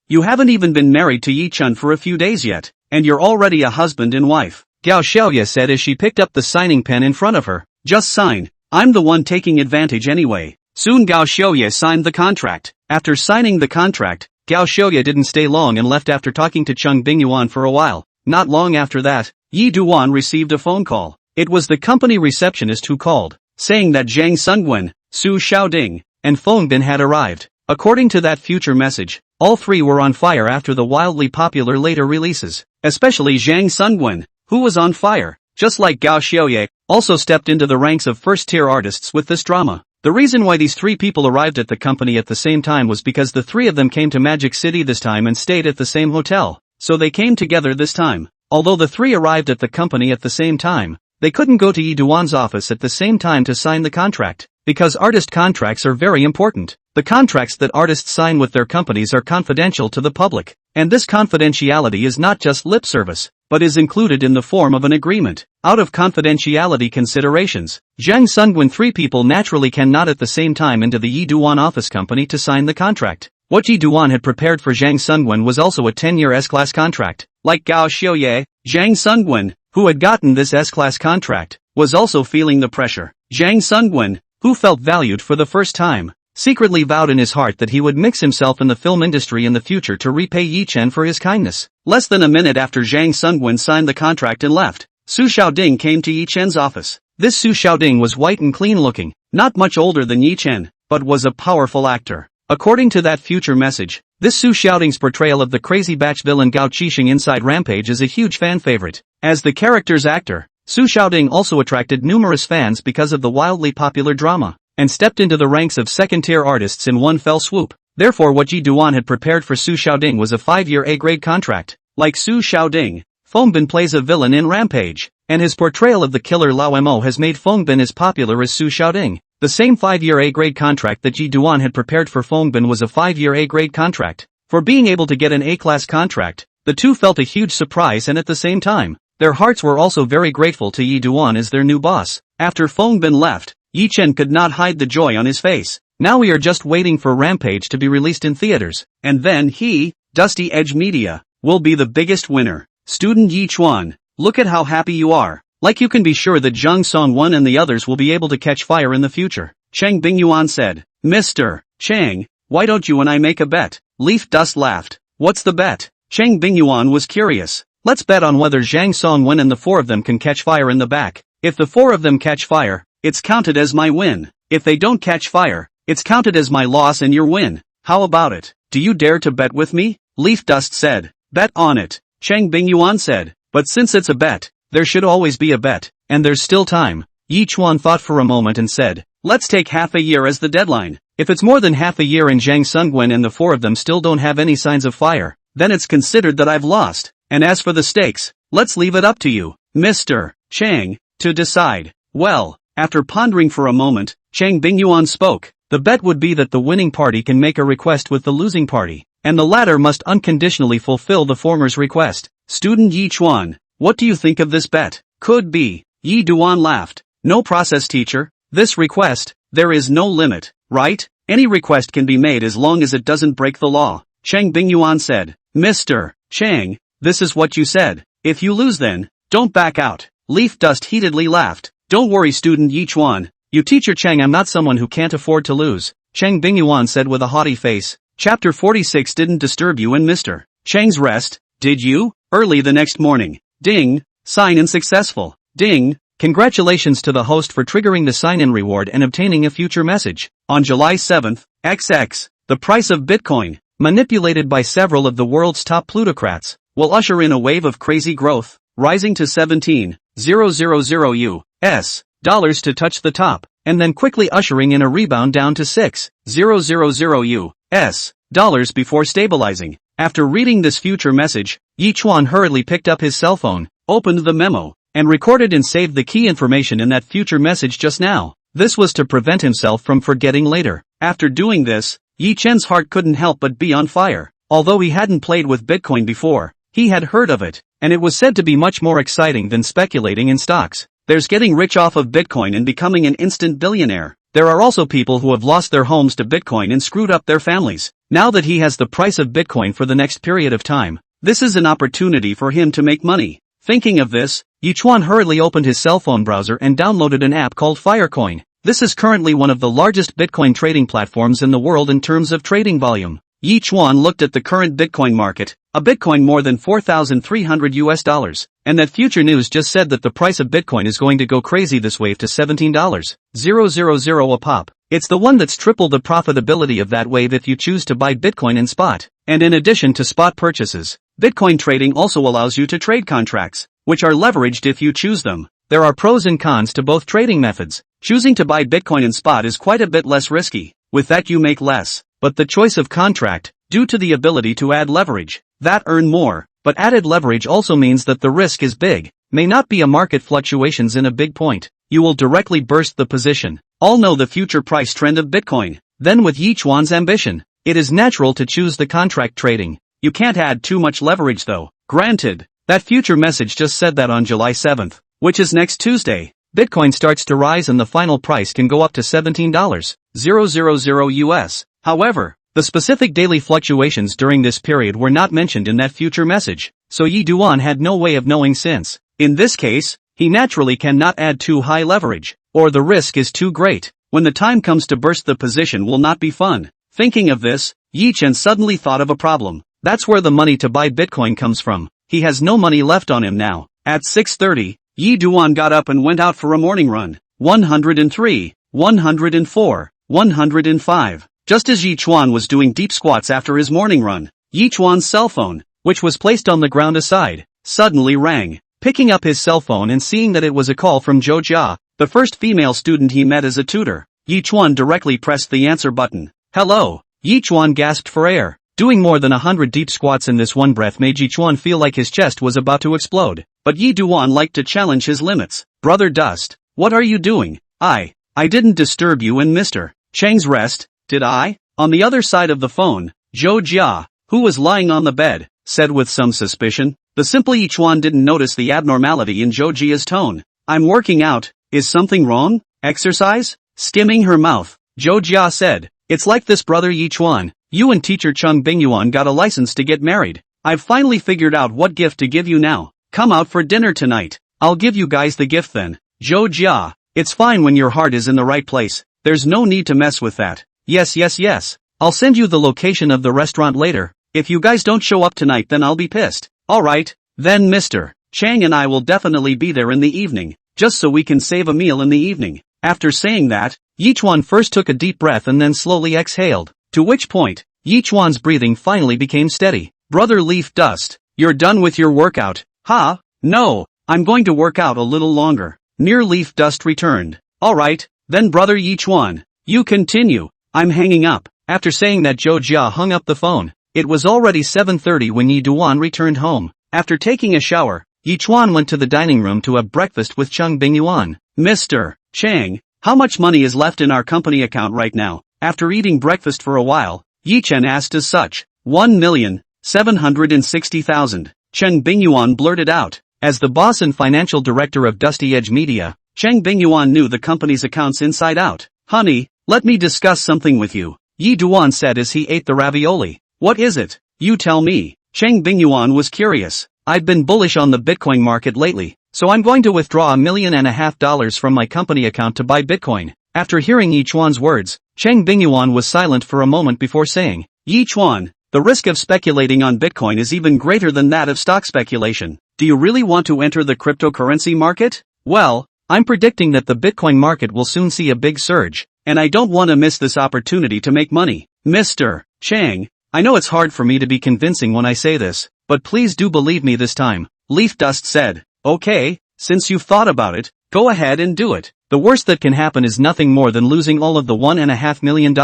you haven't even been married to Yi Chun for a few days yet, and you're already a husband and wife. Gao Xiaoye said as she picked up the signing pen in front of her. Just sign, I'm the one taking advantage anyway. Soon Gao Xiaoye signed the contract. After signing the contract, Gao Xiaoye didn't stay long and left after talking to Cheng Bingyuan for a while. Not long after that, Yi Duan received a phone call. It was the company receptionist who called, saying that Zhang Sungwen, Su Xiaoding, and Feng Bin had arrived. According to that future message, all three were on fire after the wildly popular later releases, especially Zhang Sungwen, who was on fire, just like Gao Xiaoye, also stepped into the ranks of first-tier artists with this drama. The reason why these three people arrived at the company at the same time was because the three of them came to Magic City this time and stayed at the same hotel, so they came together this time. Although the three arrived at the company at the same time, they couldn't go to Yi Duan's office at the same time to sign the contract, because artist contracts are very important. The contracts that artists sign with their companies are confidential to the public, and this confidentiality is not just lip service, but is included in the form of an agreement. Out of confidentiality considerations, Zhang Sungwen three people naturally cannot at the same time into the Yi Duan office company to sign the contract. What Yi Duan had prepared for Zhang Sungwen was also a 10-year S-class contract. Like Gao Xiaoye, Zhang Sungwen, who had gotten this S-class contract, was also feeling the pressure. Zhang Sungwen, who felt valued for the first time, secretly vowed in his heart that he would mix himself in the film industry in the future to repay Yi Chen for his kindness. Less than a minute after Zhang Sungwen signed the contract and left, Su Xiaoding came to Yi Chen's office. This Su Xiaoding was white and clean looking, not much older than Yi Chen, but was a powerful actor. According to that future message, this Su Xiaoding's portrayal of the crazy batch villain Gao Qixing inside Rampage is a huge fan favorite. As the character's actor, Su Xiaoding also attracted numerous fans because of the wildly popular drama, and stepped into the ranks of second-tier artists in one fell swoop. Therefore what Yi Duan had prepared for Su Xiaoding was a 5-year A-grade contract. Like Su Xiaoding, Feng Bin plays a villain in Rampage, and his portrayal of the killer Lao Mo has made Feng Bin as popular as Su Xiaoding. The same 5-year A-grade contract that Yi Duan had prepared for Feng Bin was a 5-year A-grade contract. For being able to get an A-class contract, the two felt a huge surprise, and at the same time, their hearts were also very grateful to Yi Duan as their new boss. After Feng Bin left, Yi Chen could not hide the joy on his face. Now we are just waiting for Rampage to be released in theaters, and then he, Dusty Edge Media, will be the biggest winner. Student Yi Chuan, look at how happy you are. Like you can be sure that Zhang Songwen and the others will be able to catch fire in the future. Cheng Bingyuan said. Mr. Cheng, why don't you and I make a bet? Leaf Dust laughed. What's the bet? Cheng Bingyuan was curious. Let's bet on whether Zhang Songwen and the four of them can catch fire in the back. If the four of them catch fire, it's counted as my win. If they don't catch fire, it's counted as my loss and your win. How about it? Do you dare to bet with me? Leaf Dust said. Bet on it. Cheng Bingyuan said. But since it's a bet, there should always be a bet, and there's still time. Yi Chuan thought for a moment and said, let's take half a year as the deadline. If it's more than half a year and Zhang Sungwen and the four of them still don't have any signs of fire, then it's considered that I've lost. And as for the stakes, let's leave it up to you, Mr. Cheng, to decide. Well, after pondering for a moment, Cheng Bingyuan spoke. The bet would be that the winning party can make a request with the losing party. and the latter must unconditionally fulfill the former's request. Student Yi Chuan, what do you think of this bet? Could be. Yi Duan laughed. No process, teacher. This request, there is no limit, right? Any request can be made as long as it doesn't break the law. Chang Bingyuan said. Mr. Chang, this is what you said. If you lose then, don't back out. Leaf Dust heatedly laughed. Don't worry, student Yi Chuan. You teacher Chang, I'm not someone who can't afford to lose. Chang Bingyuan said with a haughty face. Chapter 46 didn't disturb you in Mr. Chang's rest, did you? Early the next morning. Ding. Sign-in successful. Ding. Congratulations to the host for triggering the sign-in reward and obtaining a future message. On July 7th, XX, the price of Bitcoin, manipulated by several of the world's top plutocrats, will usher in a wave of crazy growth, rising to 17,000 US dollars to touch the top, and then quickly ushering in a rebound down to 6,000 US dollars before stabilizing. After reading this future message, Yi Chuan hurriedly picked up his cell phone, opened the memo, and recorded and saved the key information in that future message just now. This was to prevent himself from forgetting later. After doing this, Yi Chen's heart couldn't help but be on fire. Although he hadn't played with Bitcoin before, he had heard of it, and it was said to be much more exciting than speculating in stocks. There's getting rich off of Bitcoin and becoming an instant billionaire. There are also people who have lost their homes to Bitcoin and screwed up their families. Now that he has the price of Bitcoin for the next period of time, this is an opportunity for him to make money. Thinking of this, Yi Chuan hurriedly opened his cell phone browser and downloaded an app called Firecoin. This is currently one of the largest Bitcoin trading platforms in the world in terms of trading volume. Yi Chuan looked at the current Bitcoin market, a Bitcoin more than 4,300 US dollars, and that future news just said that the price of Bitcoin is going to go crazy this wave to $17,000 a pop. It's the one that's triple the profitability of that wave if you choose to buy Bitcoin in spot. And in addition to spot purchases, Bitcoin trading also allows you to trade contracts, which are leveraged if you choose them. There are pros and cons to both trading methods. Choosing to buy Bitcoin in spot is quite a bit less risky. With that you make less, but the choice of contract, due to the ability to add leverage, that earn more, but added leverage also means that the risk is big, may not be a market fluctuations in a big point. You will directly burst the position. All know the future price trend of Bitcoin. Then with Yi Chuan's ambition, it is natural to choose the contract trading. You can't add too much leverage though. Granted, that future message just said that on July 7th, which is next Tuesday, Bitcoin starts to rise and the final price can go up to $17,000 US. However, the specific daily fluctuations during this period were not mentioned in that future message, so Yi Duan had no way of knowing since, in this case, he naturally cannot add too high leverage, or the risk is too great. When the time comes to burst the position will not be fun. Thinking of this, Yi Chen suddenly thought of a problem. That's where the money to buy Bitcoin comes from. He has no money left on him now. At 6:30, Yi Duan got up and went out for a morning run. 103, 104, 105. Just as Yi Chuan was doing deep squats after his morning run, Yi Chuan's cell phone, which was placed on the ground aside, suddenly rang. Picking up his cell phone and seeing that it was a call from Zhou Jia, the first female student he met as a tutor, Yi Chuan directly pressed the answer button. Hello. Yi Chuan gasped for air. Doing more than 100 deep squats in this one breath made Yi Chuan feel like his chest was about to explode. But Yi Duan liked to challenge his limits. Brother Dust, what are you doing? I didn't disturb you in Mr. Chang's rest, did I? On the other side of the phone, Zhou Jia, who was lying on the bed, said with some suspicion. The simple Yi Chuan didn't notice the abnormality in Zhou Jia's tone. I'm working out, is something wrong? Exercise? Skimming her mouth, Zhou Jia said. It's like this, brother Yi Chuan. You and teacher Cheng Bingyuan got a license to get married. I've finally figured out what gift to give you now. Come out for dinner tonight. I'll give you guys the gift then. Zhou Jia, it's fine when your heart is in the right place. There's no need to mess with that. Yes. I'll send you the location of the restaurant later. If you guys don't show up tonight then I'll be pissed. Alright, then Mr. Chang and I will definitely be there in the evening, just so we can save a meal in the evening. After saying that, Yi Chuan first took a deep breath and then slowly exhaled, to which point, Yi Chuan's breathing finally became steady. Brother Leaf Dust, you're done with your workout? Huh? No, I'm going to work out a little longer. Near Leaf Dust returned. Alright, then brother Yi Chuan, you continue. I'm hanging up. After saying that, Zhou Jia hung up the phone. It was already 7:30 when Yi Duan returned home. After taking a shower, Yi Chuan went to the dining room to have breakfast with Cheng Bingyuan. Mr. Chang, how much money is left in our company account right now? After eating breakfast for a while, Yi Chen asked as such. 1,760,000. Cheng Bingyuan blurted out. As the boss and financial director of Dusty Edge Media, Cheng Bingyuan knew the company's accounts inside out. Honey, let me discuss something with you, Yi Duan said as he ate the ravioli. What is it? You tell me. Cheng Bingyuan was curious. I've been bullish on the Bitcoin market lately, so I'm going to withdraw $1.5 million from my company account to buy Bitcoin. After hearing Yi Chuan's words, Cheng Bingyuan was silent for a moment before saying, Yi Chuan, the risk of speculating on Bitcoin is even greater than that of stock speculation. Do you really want to enter the cryptocurrency market? Well, I'm predicting that the Bitcoin market will soon see a big surge, and I don't want to miss this opportunity to make money. Mr. Chang, I know it's hard for me to be convincing when I say this, but please do believe me this time, Leaf Dust said. Okay, since you've thought about it, go ahead and do it. The worst that can happen is nothing more than losing all of the $1.5 million,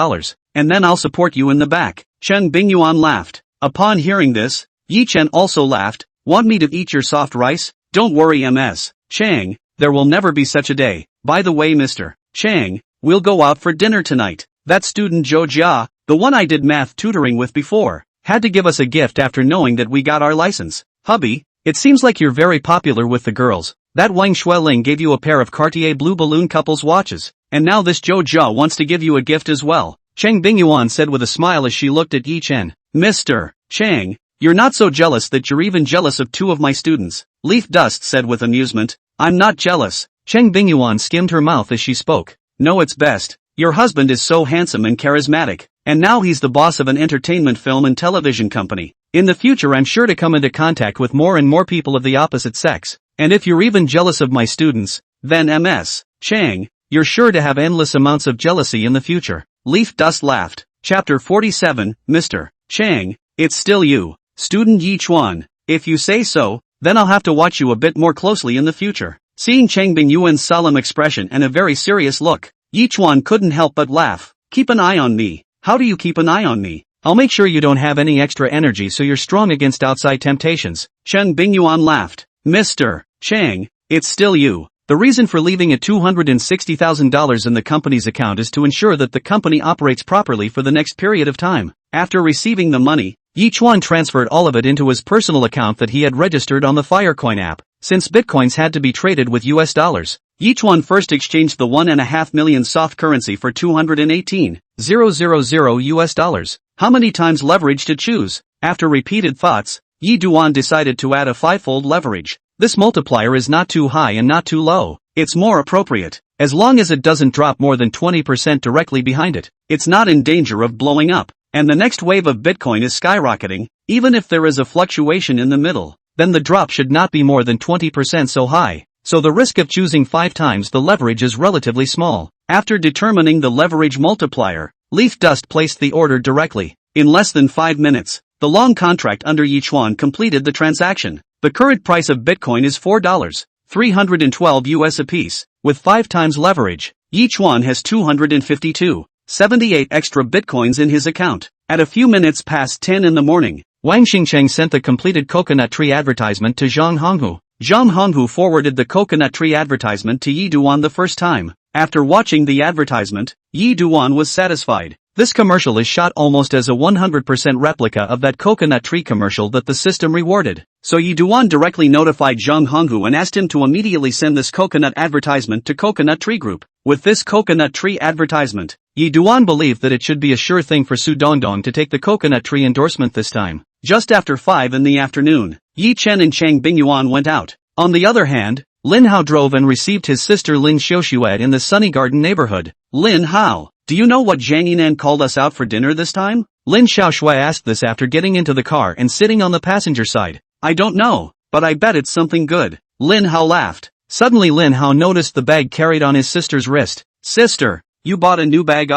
and then I'll support you in the back. Cheng Bingyuan laughed. Upon hearing this, Yi Chen also laughed. Want me to eat your soft rice? Don't worry Ms. Chang, there will never be such a day. By the way Mr. Chang, we'll go out for dinner tonight. That student Zhou Jia, the one I did math tutoring with before, had to give us a gift after knowing that we got our license. Hubby, it seems like you're very popular with the girls. That Wang Shueling gave you a pair of Cartier Blue Balloon couples watches, and now this Zhou Jia wants to give you a gift as well. Cheng Bingyuan said with a smile as she looked at Yi Chen. Mr. Chang, you're not so jealous that you're even jealous of two of my students, Leaf Dust said with amusement. I'm not jealous. Cheng Bingyuan skimmed her mouth as she spoke. No, it's best. Your husband is so handsome and charismatic, and now he's the boss of an entertainment film and television company. In the future I'm sure to come into contact with more and more people of the opposite sex, and if you're even jealous of my students, then Ms. Chang, you're sure to have endless amounts of jealousy in the future. Leaf Dust laughed. Chapter 47, Mr. Chang, it's still you, student Yi Chuan. If you say so, then I'll have to watch you a bit more closely in the future. Seeing Cheng Bingyuan's solemn expression and a very serious look, Yi Chuan couldn't help but laugh. Keep an eye on me. How do you keep an eye on me? I'll make sure you don't have any extra energy so you're strong against outside temptations. Cheng Bingyuan laughed. Mr. Chang, it's still you. The reason for leaving a $260,000 in the company's account is to ensure that the company operates properly for the next period of time. After receiving the money, Yi Chuan transferred all of it into his personal account that he had registered on the Firecoin app. Since bitcoins had to be traded with US dollars, Yi Chuan first exchanged the 1.5 million soft currency for 218,000 US dollars. How many times leverage to choose? After repeated thoughts, Yi Duan decided to add a fivefold leverage. This multiplier is not too high and not too low. It's more appropriate. As long as it doesn't drop more than 20% directly behind it, it's not in danger of blowing up. And the next wave of Bitcoin is skyrocketing. Even if there is a fluctuation in the middle, then the drop should not be more than 20% so high. So the risk of choosing 5 times the leverage is relatively small. After determining the leverage multiplier, Leaf Dust placed the order directly. In less than 5 minutes, the long contract under Yi Chuan completed the transaction. The current price of Bitcoin is $4.312 US apiece. With 5 times leverage, Yi Chuan has 252.78 extra Bitcoins in his account. At a few minutes past 10 in the morning, Wang Xingcheng sent the completed coconut tree advertisement to Zhang Honghu. Zhang Honghu forwarded the coconut tree advertisement to Yi Duan the first time. After watching the advertisement, Yi Duan was satisfied. This commercial is shot almost as a 100% replica of that coconut tree commercial that the system rewarded. So Yi Duan directly notified Zhang Honghu and asked him to immediately send this coconut advertisement to Coconut Tree Group. With this coconut tree advertisement, Yi Duan believed that it should be a sure thing for Su Dongdong to take the coconut tree endorsement this time. Just after 5 in the afternoon, Yi Chen and Cheng Bingyuan went out. On the other hand, Linhao drove and received his sister Lin Xiaoshuet in the Sunny Garden neighborhood. Linhao, do you know what Zhang Yinan called us out for dinner this time? Lin Xiaoshuet asked this after getting into the car and sitting on the passenger side. I don't know, but I bet it's something good. Linhao laughed. Suddenly Linhao noticed the bag carried on his sister's wrist. Sister, you bought a new bag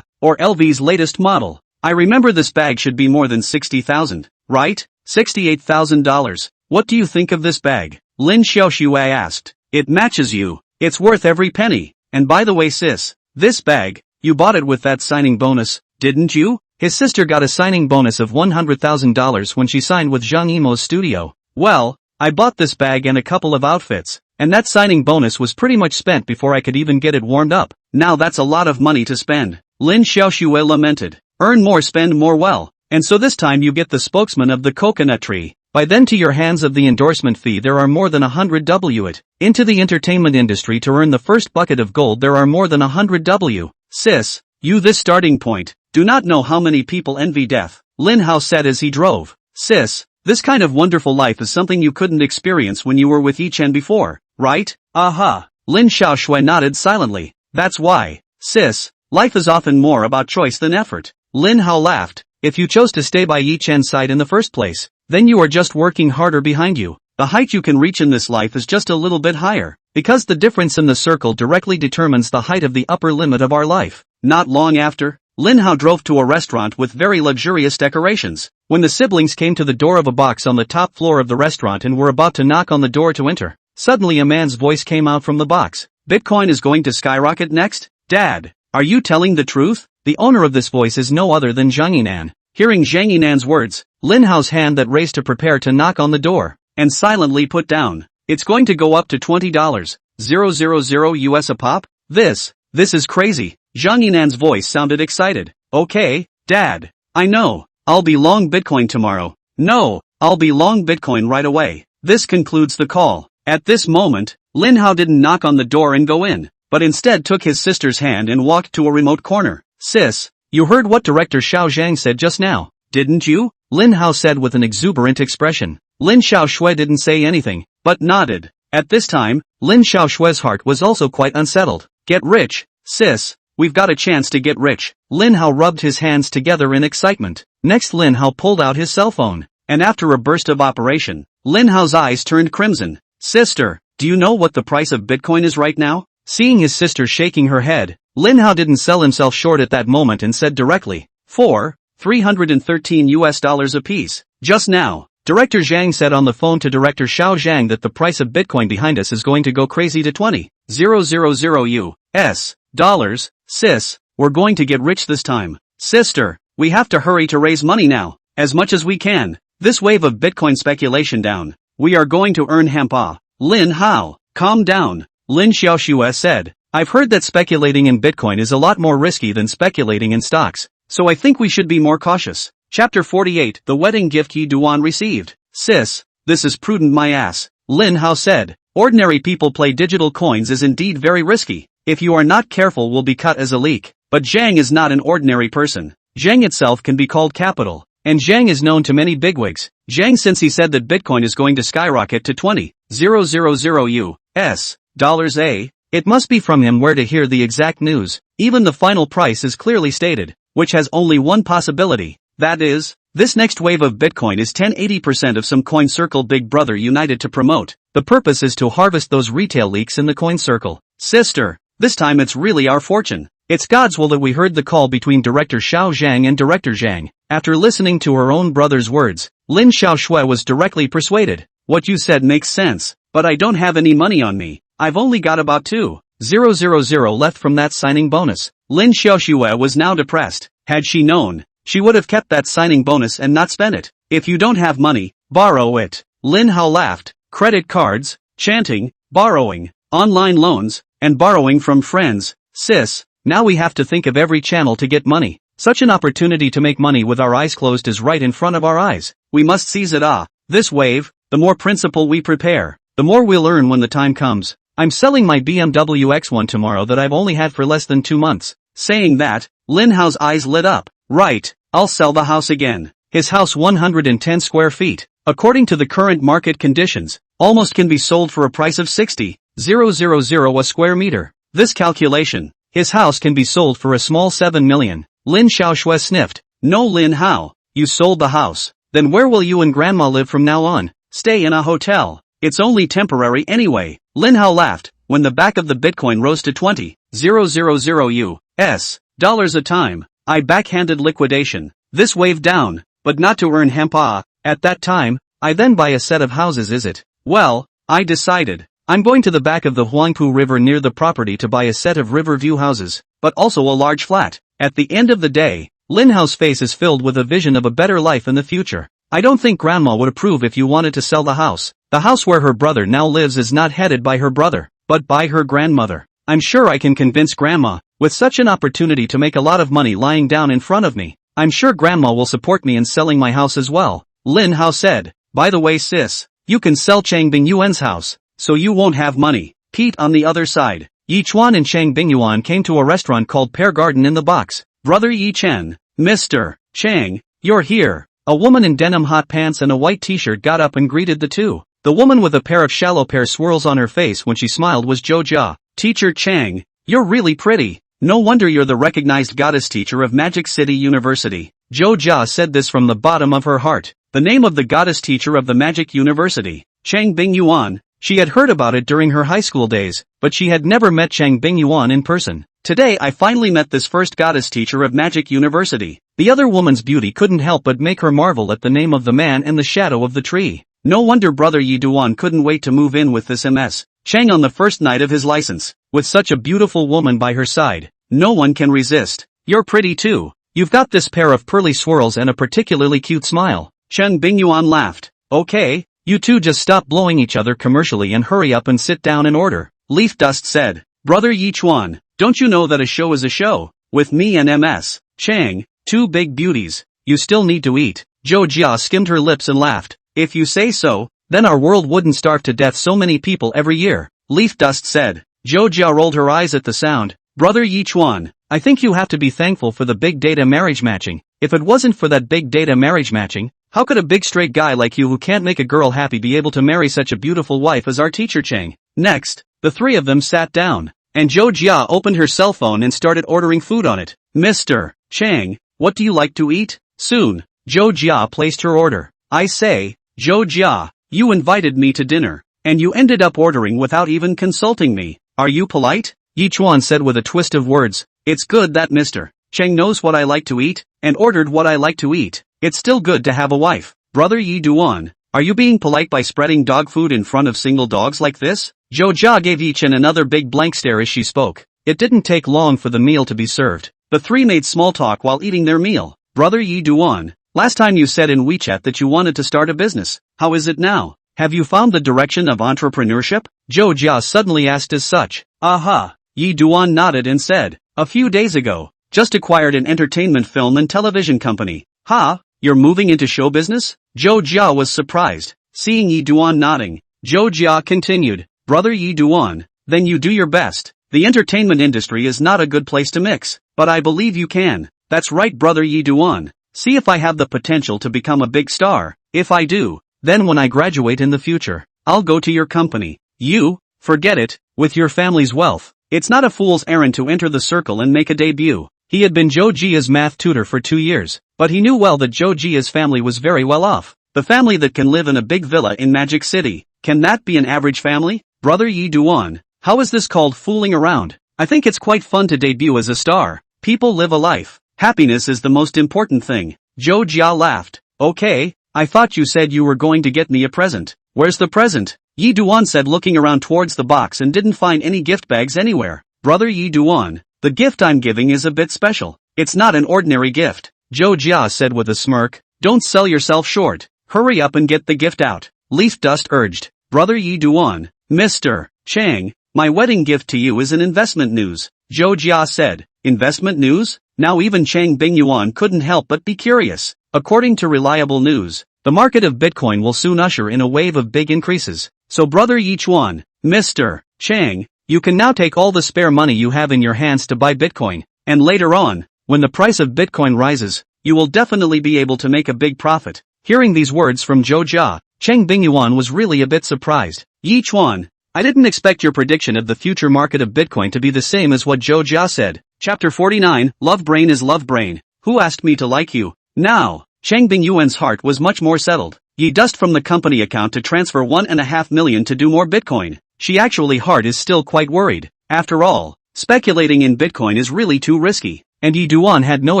or LV's latest model. I remember this bag should be more than 60,000, right? $68,000. What do you think of this bag? Lin Xiaoshuai asked. It matches you. It's worth every penny. And by the way sis, this bag, you bought it with that signing bonus, didn't you? His sister got a signing bonus of $100,000 when she signed with Zhang Yimou's studio. Well, I bought this bag and a couple of outfits, and that signing bonus was pretty much spent before I could even get it warmed up. Now that's a lot of money to spend. Lin Xiaoshuai lamented. Earn more, spend more. Well, And so this time you get the spokesman of the coconut tree. By then to your hands of the endorsement fee there are more than 100 W it. Into the entertainment industry to earn the first bucket of gold there are more than 100 W. Sis, you this starting point, do not know how many people envy death, Linhao said as he drove. Sis, this kind of wonderful life is something you couldn't experience when you were with Yichen before, right? Aha. Lin Xiaoshui nodded silently. That's why, sis, life is often more about choice than effort. Linhao laughed. If you chose to stay by Yichen's side in the first place, then you are just working harder behind you. The height you can reach in this life is just a little bit higher, because the difference in the circle directly determines the height of the upper limit of our life. Not long after, Linhao drove to a restaurant with very luxurious decorations. When the siblings came to the door of a box on the top floor of the restaurant and were about to knock on the door to enter, suddenly a man's voice came out from the box. Bitcoin is going to skyrocket next? Dad, are you telling the truth? The owner of this voice is no other than Zhang Yinan. Hearing Zhang Yinan's words, Linhao's hand that raised to prepare to knock on the door, and silently put down. It's going to go up to $20,000 US a pop? This is crazy. Zhang Yinan's voice sounded excited. Okay, Dad. I know. I'll be long Bitcoin tomorrow. No, I'll be long Bitcoin right away. This concludes the call. At this moment, Linhao didn't knock on the door and go in, but instead took his sister's hand and walked to a remote corner. Sis, you heard what Director Xiao Zhang said just now, didn't you? Linhao said with an exuberant expression. Lin Xiaoshui didn't say anything, but nodded. At this time, Lin Xiaoshui's heart was also quite unsettled. Get rich, sis. We've got a chance to get rich. Linhao rubbed his hands together in excitement. Next Linhao pulled out his cell phone, and after a burst of operation, Linhao's eyes turned crimson. Sister, do you know what the price of Bitcoin is right now? Seeing his sister shaking her head, Linhao didn't sell himself short at that moment and said directly, $313 apiece. Just now, Director Zhang said on the phone to Director Xiao Zhang that the price of Bitcoin behind us is going to go crazy to $20,000 US dollars. Sis, we're going to get rich this time. Sister, we have to hurry to raise money now, as much as we can. This wave of Bitcoin speculation down. We are going to earn hampa. Lin Hao, calm down, Lin Xiaoxue said. I've heard that speculating in Bitcoin is a lot more risky than speculating in stocks, so I think we should be more cautious. Chapter 48, The Wedding Gift Yi Duan Received. Sis, this is prudent my ass, Lin Hao said. Ordinary people play digital coins is indeed very risky. If you are not careful will be cut as a leak. But Zhang is not an ordinary person. Zhang itself can be called capital. And Zhang is known to many bigwigs. Zhang since he said that Bitcoin is going to skyrocket to $20,000 US dollars a. It must be from him where to hear the exact news. Even the final price is clearly stated, which has only one possibility. That is, this next wave of Bitcoin is 10-80% of some coin circle Big Brother united to promote. The purpose is to harvest those retail leaks in the coin circle. Sister, this time it's really our fortune. It's God's will that we heard the call between Director Xiao Zhang and Director Zhang. After listening to her own brother's words, Lin Xiaoshui was directly persuaded. What you said makes sense, but I don't have any money on me. I've only got about 2,000 left from that signing bonus. Lin Xiaoshui was now depressed. Had she known, she would have kept that signing bonus and not spent it. If you don't have money, borrow it. Lin Hao laughed. Credit cards, chanting, borrowing, online loans, and borrowing from friends. Sis, now we have to think of every channel to get money. Such an opportunity to make money with our eyes closed is right in front of our eyes. We must seize it. This wave, the more principle we prepare, the more we'll earn when the time comes. I'm selling my BMW X1 tomorrow that I've only had for less than 2 months. Saying that, Lin Hao's eyes lit up. Right, I'll sell the house again. His house 110 square feet, according to the current market conditions, almost can be sold for a price of 60,000 a square meter. This calculation, his house can be sold for a small 7 million. Lin Xiaoshui sniffed. No Lin Hao, you sold the house. Then where will you and grandma live from now on? Stay in a hotel. It's only temporary anyway. Lin Hao laughed. When the back of the Bitcoin rose to $20,000 US dollars a time, I backhanded liquidation. This wave down, but not to earn hempa. At that time, I then buy a set of houses is it? Well, I decided. I'm going to the back of the Huangpu River near the property to buy a set of river view houses, but also a large flat. At the end of the day, Lin Hao's face is filled with a vision of a better life in the future. I don't think grandma would approve if you wanted to sell the house. The house where her brother now lives is not headed by her brother, but by her grandmother. I'm sure I can convince grandma, with such an opportunity to make a lot of money lying down in front of me. I'm sure grandma will support me in selling my house as well. Linhao said. By the way sis, you can sell Chang Bingyuan's house, so you won't have money. Pete on the other side. Yi Chuan and Chang Bingyuan came to a restaurant called Pear Garden in the box. Brother Yi Chen. Mr. Chang, you're here. A woman in denim hot pants and a white t-shirt got up and greeted the two. The woman with a pair of shallow pear swirls on her face when she smiled was Zhou Jia. Teacher Chang, you're really pretty. No wonder you're the recognized goddess teacher of Magic City University. Zhou Jia said this from the bottom of her heart. The name of the goddess teacher of the Magic University. Chang Bingyuan. She had heard about it during her high school days, but she had never met Chang Bingyuan in person. Today I finally met this first goddess teacher of Magic University. The other woman's beauty couldn't help but make her marvel at the name of the man in the shadow of the tree. No wonder brother Yi Duan couldn't wait to move in with this MS. Chang on the first night of his license, with such a beautiful woman by her side. No one can resist. You're pretty too. You've got this pair of pearly swirls and a particularly cute smile. Chang Bingyuan laughed. Okay, you two just stop blowing each other commercially and hurry up and sit down in order. Leaf Dust said. Brother Yi Chuan, don't you know that a show is a show? With me and MS. Chang, two big beauties. You still need to eat. Zhou Jia skimmed her lips and laughed. If you say so, then our world wouldn't starve to death so many people every year. Leaf Dust said. Zhou Jia rolled her eyes at the sound. Brother Yi Chuan, I think you have to be thankful for the big data marriage matching. If it wasn't for that big data marriage matching, how could a big straight guy like you who can't make a girl happy be able to marry such a beautiful wife as our teacher Chang? Next, the three of them sat down, and Zhou Jia opened her cell phone and started ordering food on it. Mr. Chang, what do you like to eat? Soon, Zhou Jia placed her order. I say, Zhou Jia, you invited me to dinner, and you ended up ordering without even consulting me. Are you polite? Yi Chuan said with a twist of words. It's good that Mr. Chang knows what I like to eat, and ordered what I like to eat. It's still good to have a wife. Brother Yi Duan, are you being polite by spreading dog food in front of single dogs like this? Zhou Jia gave Yi Chen another big blank stare as she spoke. It didn't take long for the meal to be served. The three made small talk while eating their meal. Brother Yi Duan, last time you said in WeChat that you wanted to start a business. How is it now? Have you found the direction of entrepreneurship? Zhou Jia suddenly asked as such. Aha. Yi Duan nodded and said, a few days ago, just acquired an entertainment film and television company. Ha, you're moving into show business? Zhou Jia was surprised. Seeing Yi Duan nodding, Zhou Jia continued, Brother Yi Duan, then you do your best. The entertainment industry is not a good place to mix, but I believe you can. That's right Brother Yi Duan. See if I have the potential to become a big star. If I do, then when I graduate in the future, I'll go to your company. You, forget it, with your family's wealth. It's not a fool's errand to enter the circle and make a debut. He had been Zhou Jia's math tutor for 2 years, but he knew well that Zhou Jia's family was very well off. The family that can live in a big villa in Magic City. Can that be an average family? Brother Yi Duan, how is this called fooling around? I think it's quite fun to debut as a star. People live a life. Happiness is the most important thing. Zhou Jia laughed. Okay, I thought you said you were going to get me a present. Where's the present? Yi Duan said looking around towards the box and didn't find any gift bags anywhere. Brother Yi Duan, the gift I'm giving is a bit special. It's not an ordinary gift. Zhou Jia said with a smirk. Don't sell yourself short. Hurry up and get the gift out. Leaf Dust urged. Brother Yi Duan, Mr. Chang, my wedding gift to you is an investment news. Zhou Jia said. Investment news? Now even Chang Bingyuan couldn't help but be curious. According to reliable news, the market of Bitcoin will soon usher in a wave of big increases. So Brother Yi Chuan, Mr. Chang, you can now take all the spare money you have in your hands to buy Bitcoin, and later on, when the price of Bitcoin rises, you will definitely be able to make a big profit. Hearing these words from Zhou Jia, Chang Bingyuan was really a bit surprised. Yi Chuan, I didn't expect your prediction of the future market of Bitcoin to be the same as what Zhou Jia said. Chapter 49, Love Brain is Love Brain. Who asked me to like you? Now, Chang Bingyuan's heart was much more settled. Yi dust from the company account to transfer 1.5 million to do more Bitcoin. She actually heart is still quite worried. After all, speculating in Bitcoin is really too risky. And Yi Duan had no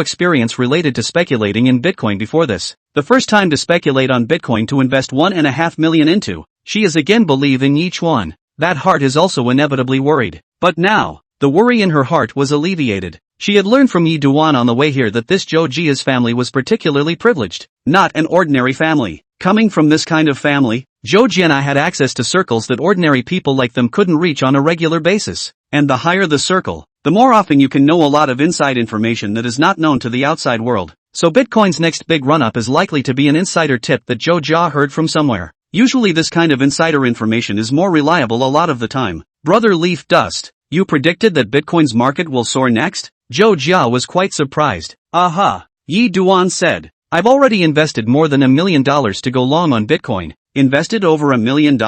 experience related to speculating in Bitcoin before this. The first time to speculate on Bitcoin to invest 1.5 million into. She is again believe in Yi Chuan. That heart is also inevitably worried. But now, the worry in her heart was alleviated. She had learned from Yi Duan on the way here that this Zhou Jia's family was particularly privileged. Not an ordinary family. Coming from this kind of family, Zhou Jian had access to circles that ordinary people like them couldn't reach on a regular basis. And the higher the circle, the more often you can know a lot of inside information that is not known to the outside world. So Bitcoin's next big run-up is likely to be an insider tip that Joe Jia heard from somewhere. Usually this kind of insider information is more reliable a lot of the time. Brother Leaf Dust, you predicted that Bitcoin's market will soar next? Joe Jia was quite surprised. Aha! Yi Duan said. I've already invested more than $1 million to go long on Bitcoin. Invested over $1 million?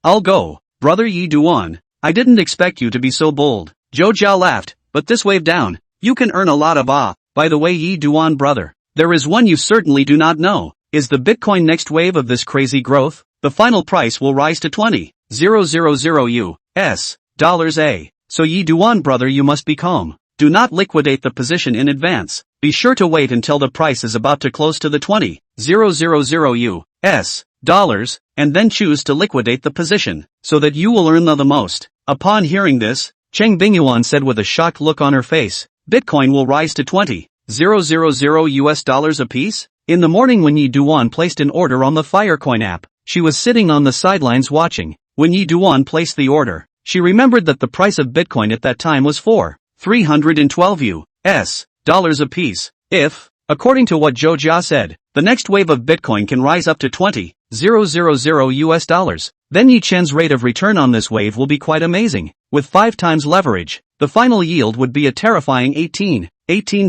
I'll go. Brother Yi Duan, I didn't expect you to be so bold. Joe Jia laughed, but this wave down, you can earn a lot of By the way Yi Duan brother, there is one you certainly do not know. Is the Bitcoin next wave of this crazy growth? The final price will rise to $20,000 US dollars a. So Yi Duan brother you must be calm. Do not liquidate the position in advance. Be sure to wait until the price is about to close to the $20,000 US dollars, and then choose to liquidate the position, so that you will earn the most. Upon hearing this, Cheng Bingyuan said with a shocked look on her face, Bitcoin will rise to $20,000 US dollars apiece? In the morning when Yi Duan placed an order on the Firecoin app, she was sitting on the sidelines watching. When Yi Duan placed the order, she remembered that the price of Bitcoin at that time was $312 US dollars apiece. If, according to what Joe Jia said, the next wave of Bitcoin can rise up to $20,000 US dollars, then Yi Chen's rate of return on this wave will be quite amazing. With 5 times leverage, the final yield would be a terrifying 18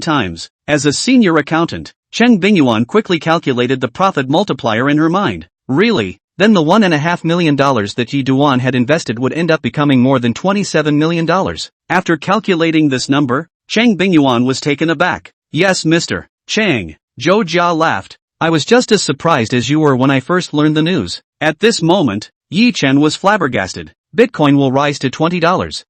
times. As a senior accountant, Cheng Bingyuan quickly calculated the profit multiplier in her mind. Really? Then the $1.5 million that Yi Duan had invested would end up becoming more than $27 million. After calculating this number, Cheng Bingyuan was taken aback. Yes Mr. Cheng. Joe Jia laughed. I was just as surprised as you were when I first learned the news. At this moment, Yi Chen was flabbergasted. Bitcoin will rise to $20,000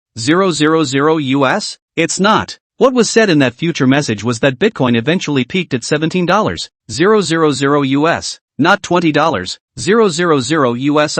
US? It's not. What was said in that future message was that Bitcoin eventually peaked at $17,000 US, not $20,000 US.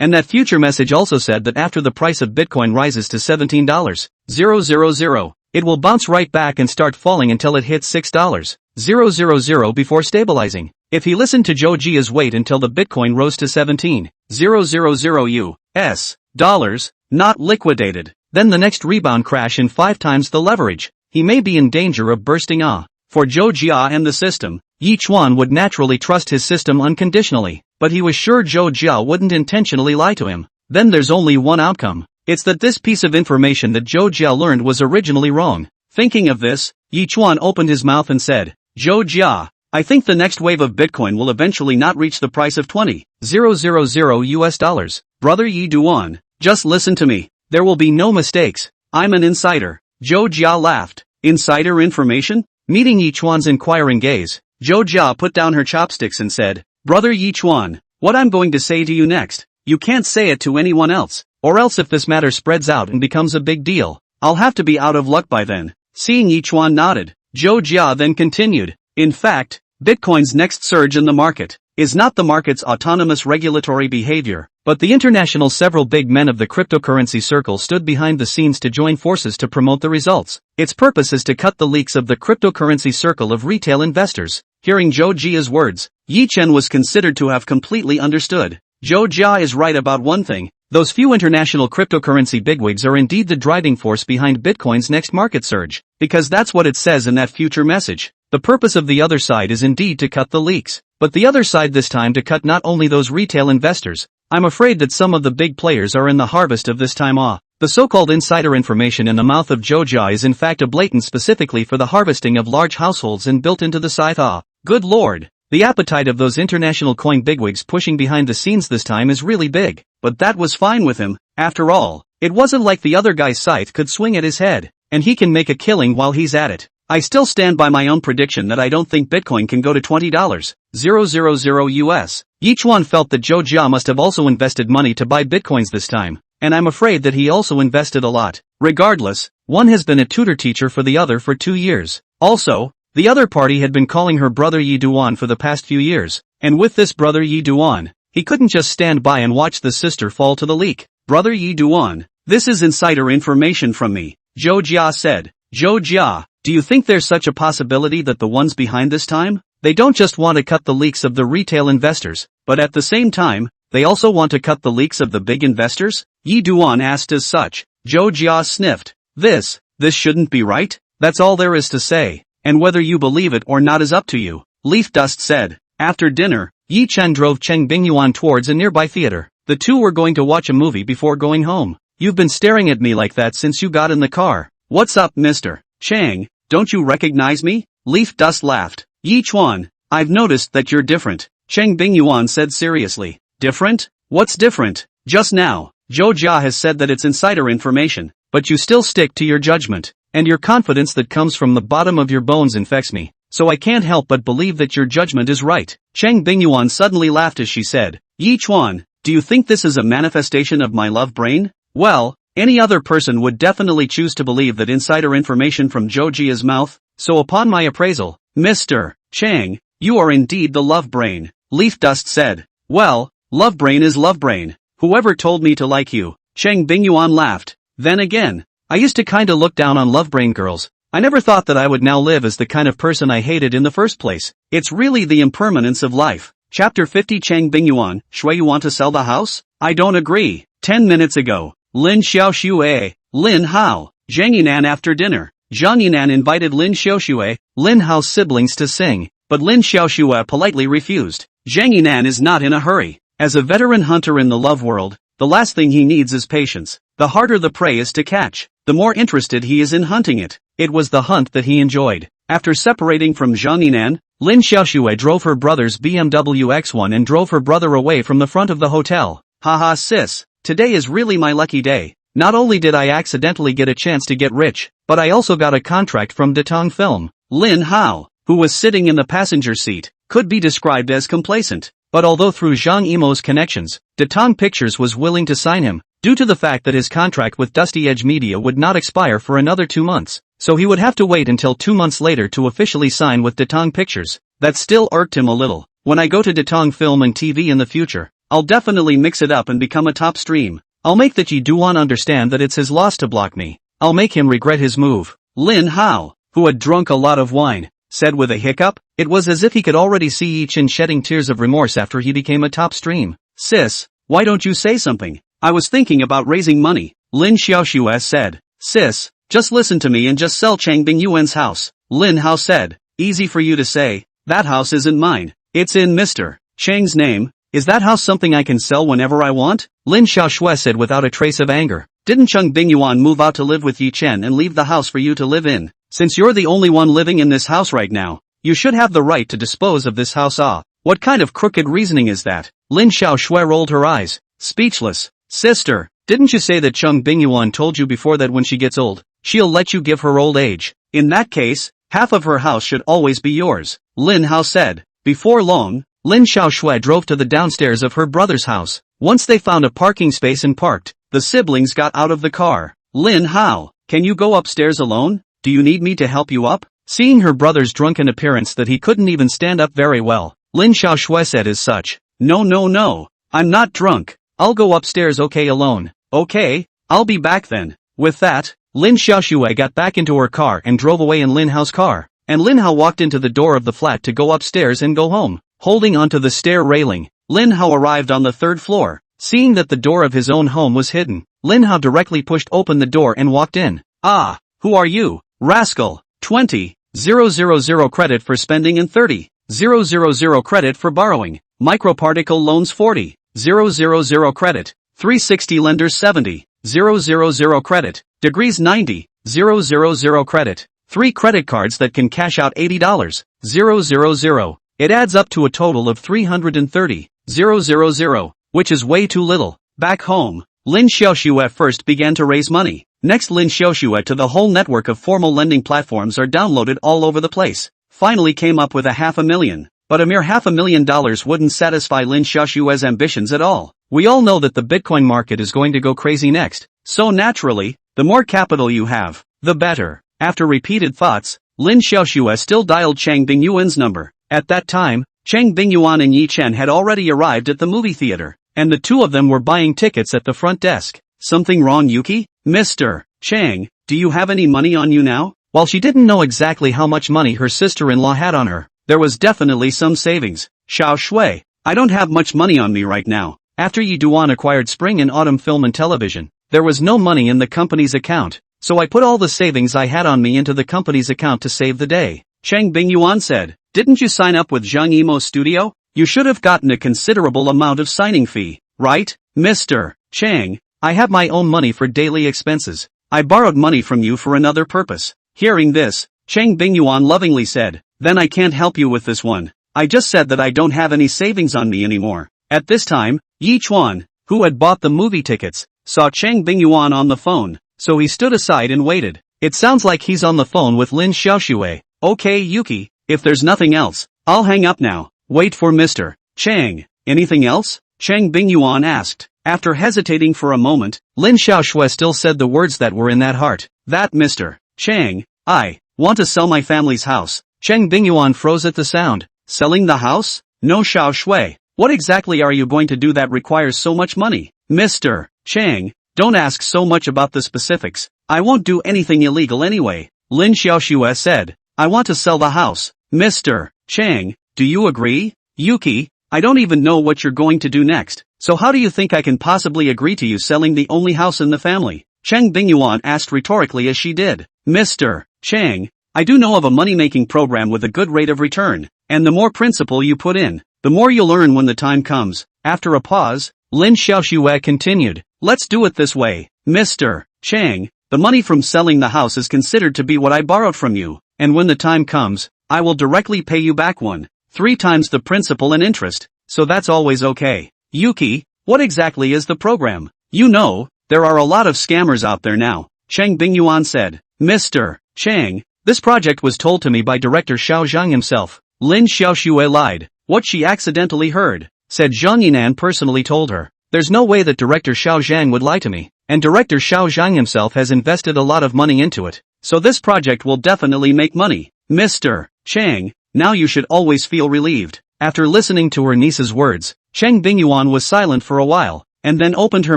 And that future message also said that after the price of Bitcoin rises to $17,000 it will bounce right back and start falling until it hits $6,000 before stabilizing. If he listened to Joe Jia's wait until the Bitcoin rose to $17,000 US dollars, not liquidated, then the next rebound crash in 5 times the leverage, he may be in danger of bursting. For Joe Jia and the system, Yi Chuan would naturally trust his system unconditionally, but he was sure Joe Jia wouldn't intentionally lie to him. Then there's only one outcome. It's that this piece of information that Joe Jia learned was originally wrong. Thinking of this, Yi Chuan opened his mouth and said, Joe Jia, I think the next wave of Bitcoin will eventually not reach the price of $20,000 US dollars. Brother Yi Duan, just listen to me. There will be no mistakes. I'm an insider. Joe Jia laughed. Insider information? Meeting Yi Chuan's inquiring gaze, Joe Jia put down her chopsticks and said, Brother Yi Chuan, what I'm going to say to you next, you can't say it to anyone else, or else if this matter spreads out and becomes a big deal, I'll have to be out of luck by then. Seeing Yi Chuan nodded, Joe Jia then continued, in fact, Bitcoin's next surge in the market is not the market's autonomous regulatory behavior, but the international several big men of the cryptocurrency circle stood behind the scenes to join forces to promote the results. Its purpose is to cut the leaks of the cryptocurrency circle of retail investors. Hearing Joe Jia's words, Yi Chen was considered to have completely understood. Joe Jia is right about one thing. Those few international cryptocurrency bigwigs are indeed the driving force behind Bitcoin's next market surge, because that's what it says in that future message. The purpose of the other side is indeed to cut the leaks, but the other side this time to cut not only those retail investors. I'm afraid that some of the big players are in the harvest of this time. The so-called insider information in the mouth of Joe Jia is in fact a blatant specifically for the harvesting of large households and built into the scythe. Good lord. The appetite of those international coin bigwigs pushing behind the scenes this time is really big, but that was fine with him. After all, it wasn't like the other guy's scythe could swing at his head, and he can make a killing while he's at it. I still stand by my own prediction that I don't think Bitcoin can go to $20,000 US. Each one felt that Joe Jia must have also invested money to buy Bitcoins this time, and I'm afraid that he also invested a lot. Regardless, one has been a tutor teacher for the other for 2 years. Also, the other party had been calling her brother Yi Duan for the past few years, and with this brother Yi Duan, he couldn't just stand by and watch the sister fall to the leak. Brother Yi Duan, this is insider information from me, Joe Jia said. Joe Jia, do you think there's such a possibility that the ones behind this time, they don't just want to cut the leaks of the retail investors, but at the same time, they also want to cut the leaks of the big investors? Yi Duan asked as such. Joe Jia sniffed. This shouldn't be right. That's all there is to say. and whether you believe it or not is up to you, Leaf Dust said. After dinner, Yi Chen drove Cheng Bingyuan towards a nearby theater. The two were going to watch a movie before going home. You've been staring at me like that since you got in the car. What's up, Mr. Chang? Don't you recognize me? Leaf Dust laughed. Yi Chuan, I've noticed that you're different, Cheng Bingyuan said seriously. Different? What's different? Just now, Zhou Jia has said that it's insider information, but you still stick to your judgment, and your confidence that comes from the bottom of your bones infects me, so I can't help but believe that your judgment is right. Cheng Bingyuan suddenly laughed as she said, Yi Chuan, do you think this is a manifestation of my love brain? Well, any other person would definitely choose to believe that insider information from Zhou Jia's mouth, so upon my appraisal, Mr. Chang, you are indeed the love brain, Leaf Dust said. Well, love brain is love brain. Whoever told me to like you? Cheng Bingyuan laughed. Then again, I used to kinda look down on love brain girls. I never thought that I would now live as the kind of person I hated in the first place. It's really the impermanence of life. Chapter 50 Cheng Bingyuan, Shui, you want to sell the house? I don't agree. 10 minutes ago, Lin Xiaoxue, Linhao, Zhang Yinan after dinner. Zhang Yinan invited Lin Xiaoxue, Linhao's siblings to sing, but Lin Xiaoxue politely refused. Zhang Yinan is not in a hurry. As a veteran hunter in the love world, the last thing he needs is patience. The harder the prey is to catch, the more interested he is in hunting it. It was the hunt that he enjoyed. After separating from Zhang Yinan, Lin Xiaoxue drove her brother's BMW X1 and drove her brother away from the front of the hotel. Haha sis, today is really my lucky day. Not only did I accidentally get a chance to get rich, but I also got a contract from Datong Film. Linhao, who was sitting in the passenger seat, could be described as complacent. But although through Zhang Yimou's connections, Datong Pictures was willing to sign him, due to the fact that his contract with Dusty Edge Media would not expire for another 2 months, so he would have to wait until 2 months later to officially sign with Datong Pictures. That still irked him a little. When I go to Datong Film and TV in the future, I'll definitely mix it up and become a top stream. I'll make that Yi Duan understand that it's his loss to block me. I'll make him regret his move. Lin Hao, who had drunk a lot of wine, said with a hiccup. It was as if he could already see Yi Chen shedding tears of remorse after he became a top stream. Sis, why don't you say something? I was thinking about raising money, Lin Xiaoxue said. Sis, just listen to me and just sell Cheng Bingyuan's house, Lin Hao said. Easy for you to say, that house isn't mine. It's in Mr. Cheng's name. Is that house something I can sell whenever I want? Lin Xiaoxue said without a trace of anger. Didn't Cheng Bingyuan move out to live with Yi Chen and leave the house for you to live in? Since you're the only one living in this house right now, you should have the right to dispose of this house. What kind of crooked reasoning is that? Lin Xiaoxue rolled her eyes, speechless. Sister, didn't you say that Cheng Bingyuan told you before that when she gets old, she'll let you give her old age? In that case, half of her house should always be yours, Lin Hao said. Before long, Lin Xiaoxue drove to the downstairs of her brother's house. Once they found a parking space and parked, the siblings got out of the car. Lin Hao, can you go upstairs alone? Do you need me to help you up? Seeing her brother's drunken appearance that he couldn't even stand up very well, Lin Xiaoxue said as such. No, I'm not drunk. I'll go upstairs alone. Okay, I'll be back then. With that, Lin Xiaoxue got back into her car and drove away in Lin Hao's car, and Lin Hao walked into the door of the flat to go upstairs and go home. Holding onto the stair railing, Lin Hao arrived on the 3rd floor. Seeing that the door of his own home was hidden, Lin Hao directly pushed open the door and walked in. Ah, who are you, rascal? 20,000 credit for spending and 30,000 credit for borrowing. Microparticle loans 40,000 credit. 360 lenders 70,000 credit. Degrees 90,000 credit. 3 credit cards that can cash out $80,000. It adds up to a total of 330,000, which is way too little. Back home, Lin Xiaoxue first began to raise money. Next, Lin Xiaoxue to the whole network of formal lending platforms are downloaded all over the place. Finally came up with $500,000. But a mere $500,000 wouldn't satisfy Lin Xiaoxue's ambitions at all. We all know that the Bitcoin market is going to go crazy next. So naturally, the more capital you have, the better. After repeated thoughts, Lin Xiaoxue still dialed Cheng Bingyuan's number. At that time, Cheng Bingyuan and Yi Chen had already arrived at the movie theater, and the two of them were buying tickets at the front desk. Something wrong, Yuki? Mr. Cheng, do you have any money on you now? While she didn't know exactly how much money her sister-in-law had on her, there was definitely some savings. Xiaoxue, I don't have much money on me right now. After Yi Duan acquired Spring and Autumn Film and Television, there was no money in the company's account, so I put all the savings I had on me into the company's account to save the day. Chang Bingyuan said. Didn't you sign up with Zhang Yimou's studio? You should have gotten a considerable amount of signing fee, right? Mr. Chang, I have my own money for daily expenses. I borrowed money from you for another purpose. Hearing this, Chang Bingyuan lovingly said, then I can't help you with this one. I just said that I don't have any savings on me anymore. At this time, Yi Chuan, who had bought the movie tickets, saw Chang Bingyuan on the phone, so he stood aside and waited. It sounds like he's on the phone with Lin Xiaoxue. Okay Yuki, if there's nothing else, I'll hang up now. Wait for Mr. Chang. Anything else? Chang Bingyuan asked. After hesitating for a moment, Lin Xiaoxue still said the words that were in that heart. That Mr. Chang, I want to sell my family's house. Chang Bingyuan froze at the sound. Selling the house? No Xiaoxue. What exactly are you going to do that requires so much money? Mr. Chang, don't ask so much about the specifics. I won't do anything illegal anyway. Lin Xiaoxue said. I want to sell the house. Mr. Chang, do you agree? Yuki, I don't even know what you're going to do next, so how do you think I can possibly agree to you selling the only house in the family? Chang Bingyuan asked rhetorically as she did. Mr. Chang, I do know of a money-making program with a good rate of return, and the more principal you put in, the more you'll earn when the time comes. After a pause, Lin Xiaoxue continued. Let's do it this way. Mr. Chang, the money from selling the house is considered to be what I borrowed from you, and when the time comes, I will directly pay you back 1.3 times the principal and interest, so that's always okay. Yuki, what exactly is the program? You know, there are a lot of scammers out there now, Chang Bingyuan said. Mr. Chang, this project was told to me by director Xiao Zhang himself. Lin Xiaoxue lied. What she accidentally heard, said Zhang Yinan personally told her. There's no way that director Xiao Zhang would lie to me, and director Xiao Zhang himself has invested a lot of money into it, so this project will definitely make money. Mr. Chang, now you should always feel relieved. After listening to her niece's words, Chang Bingyuan was silent for a while, and then opened her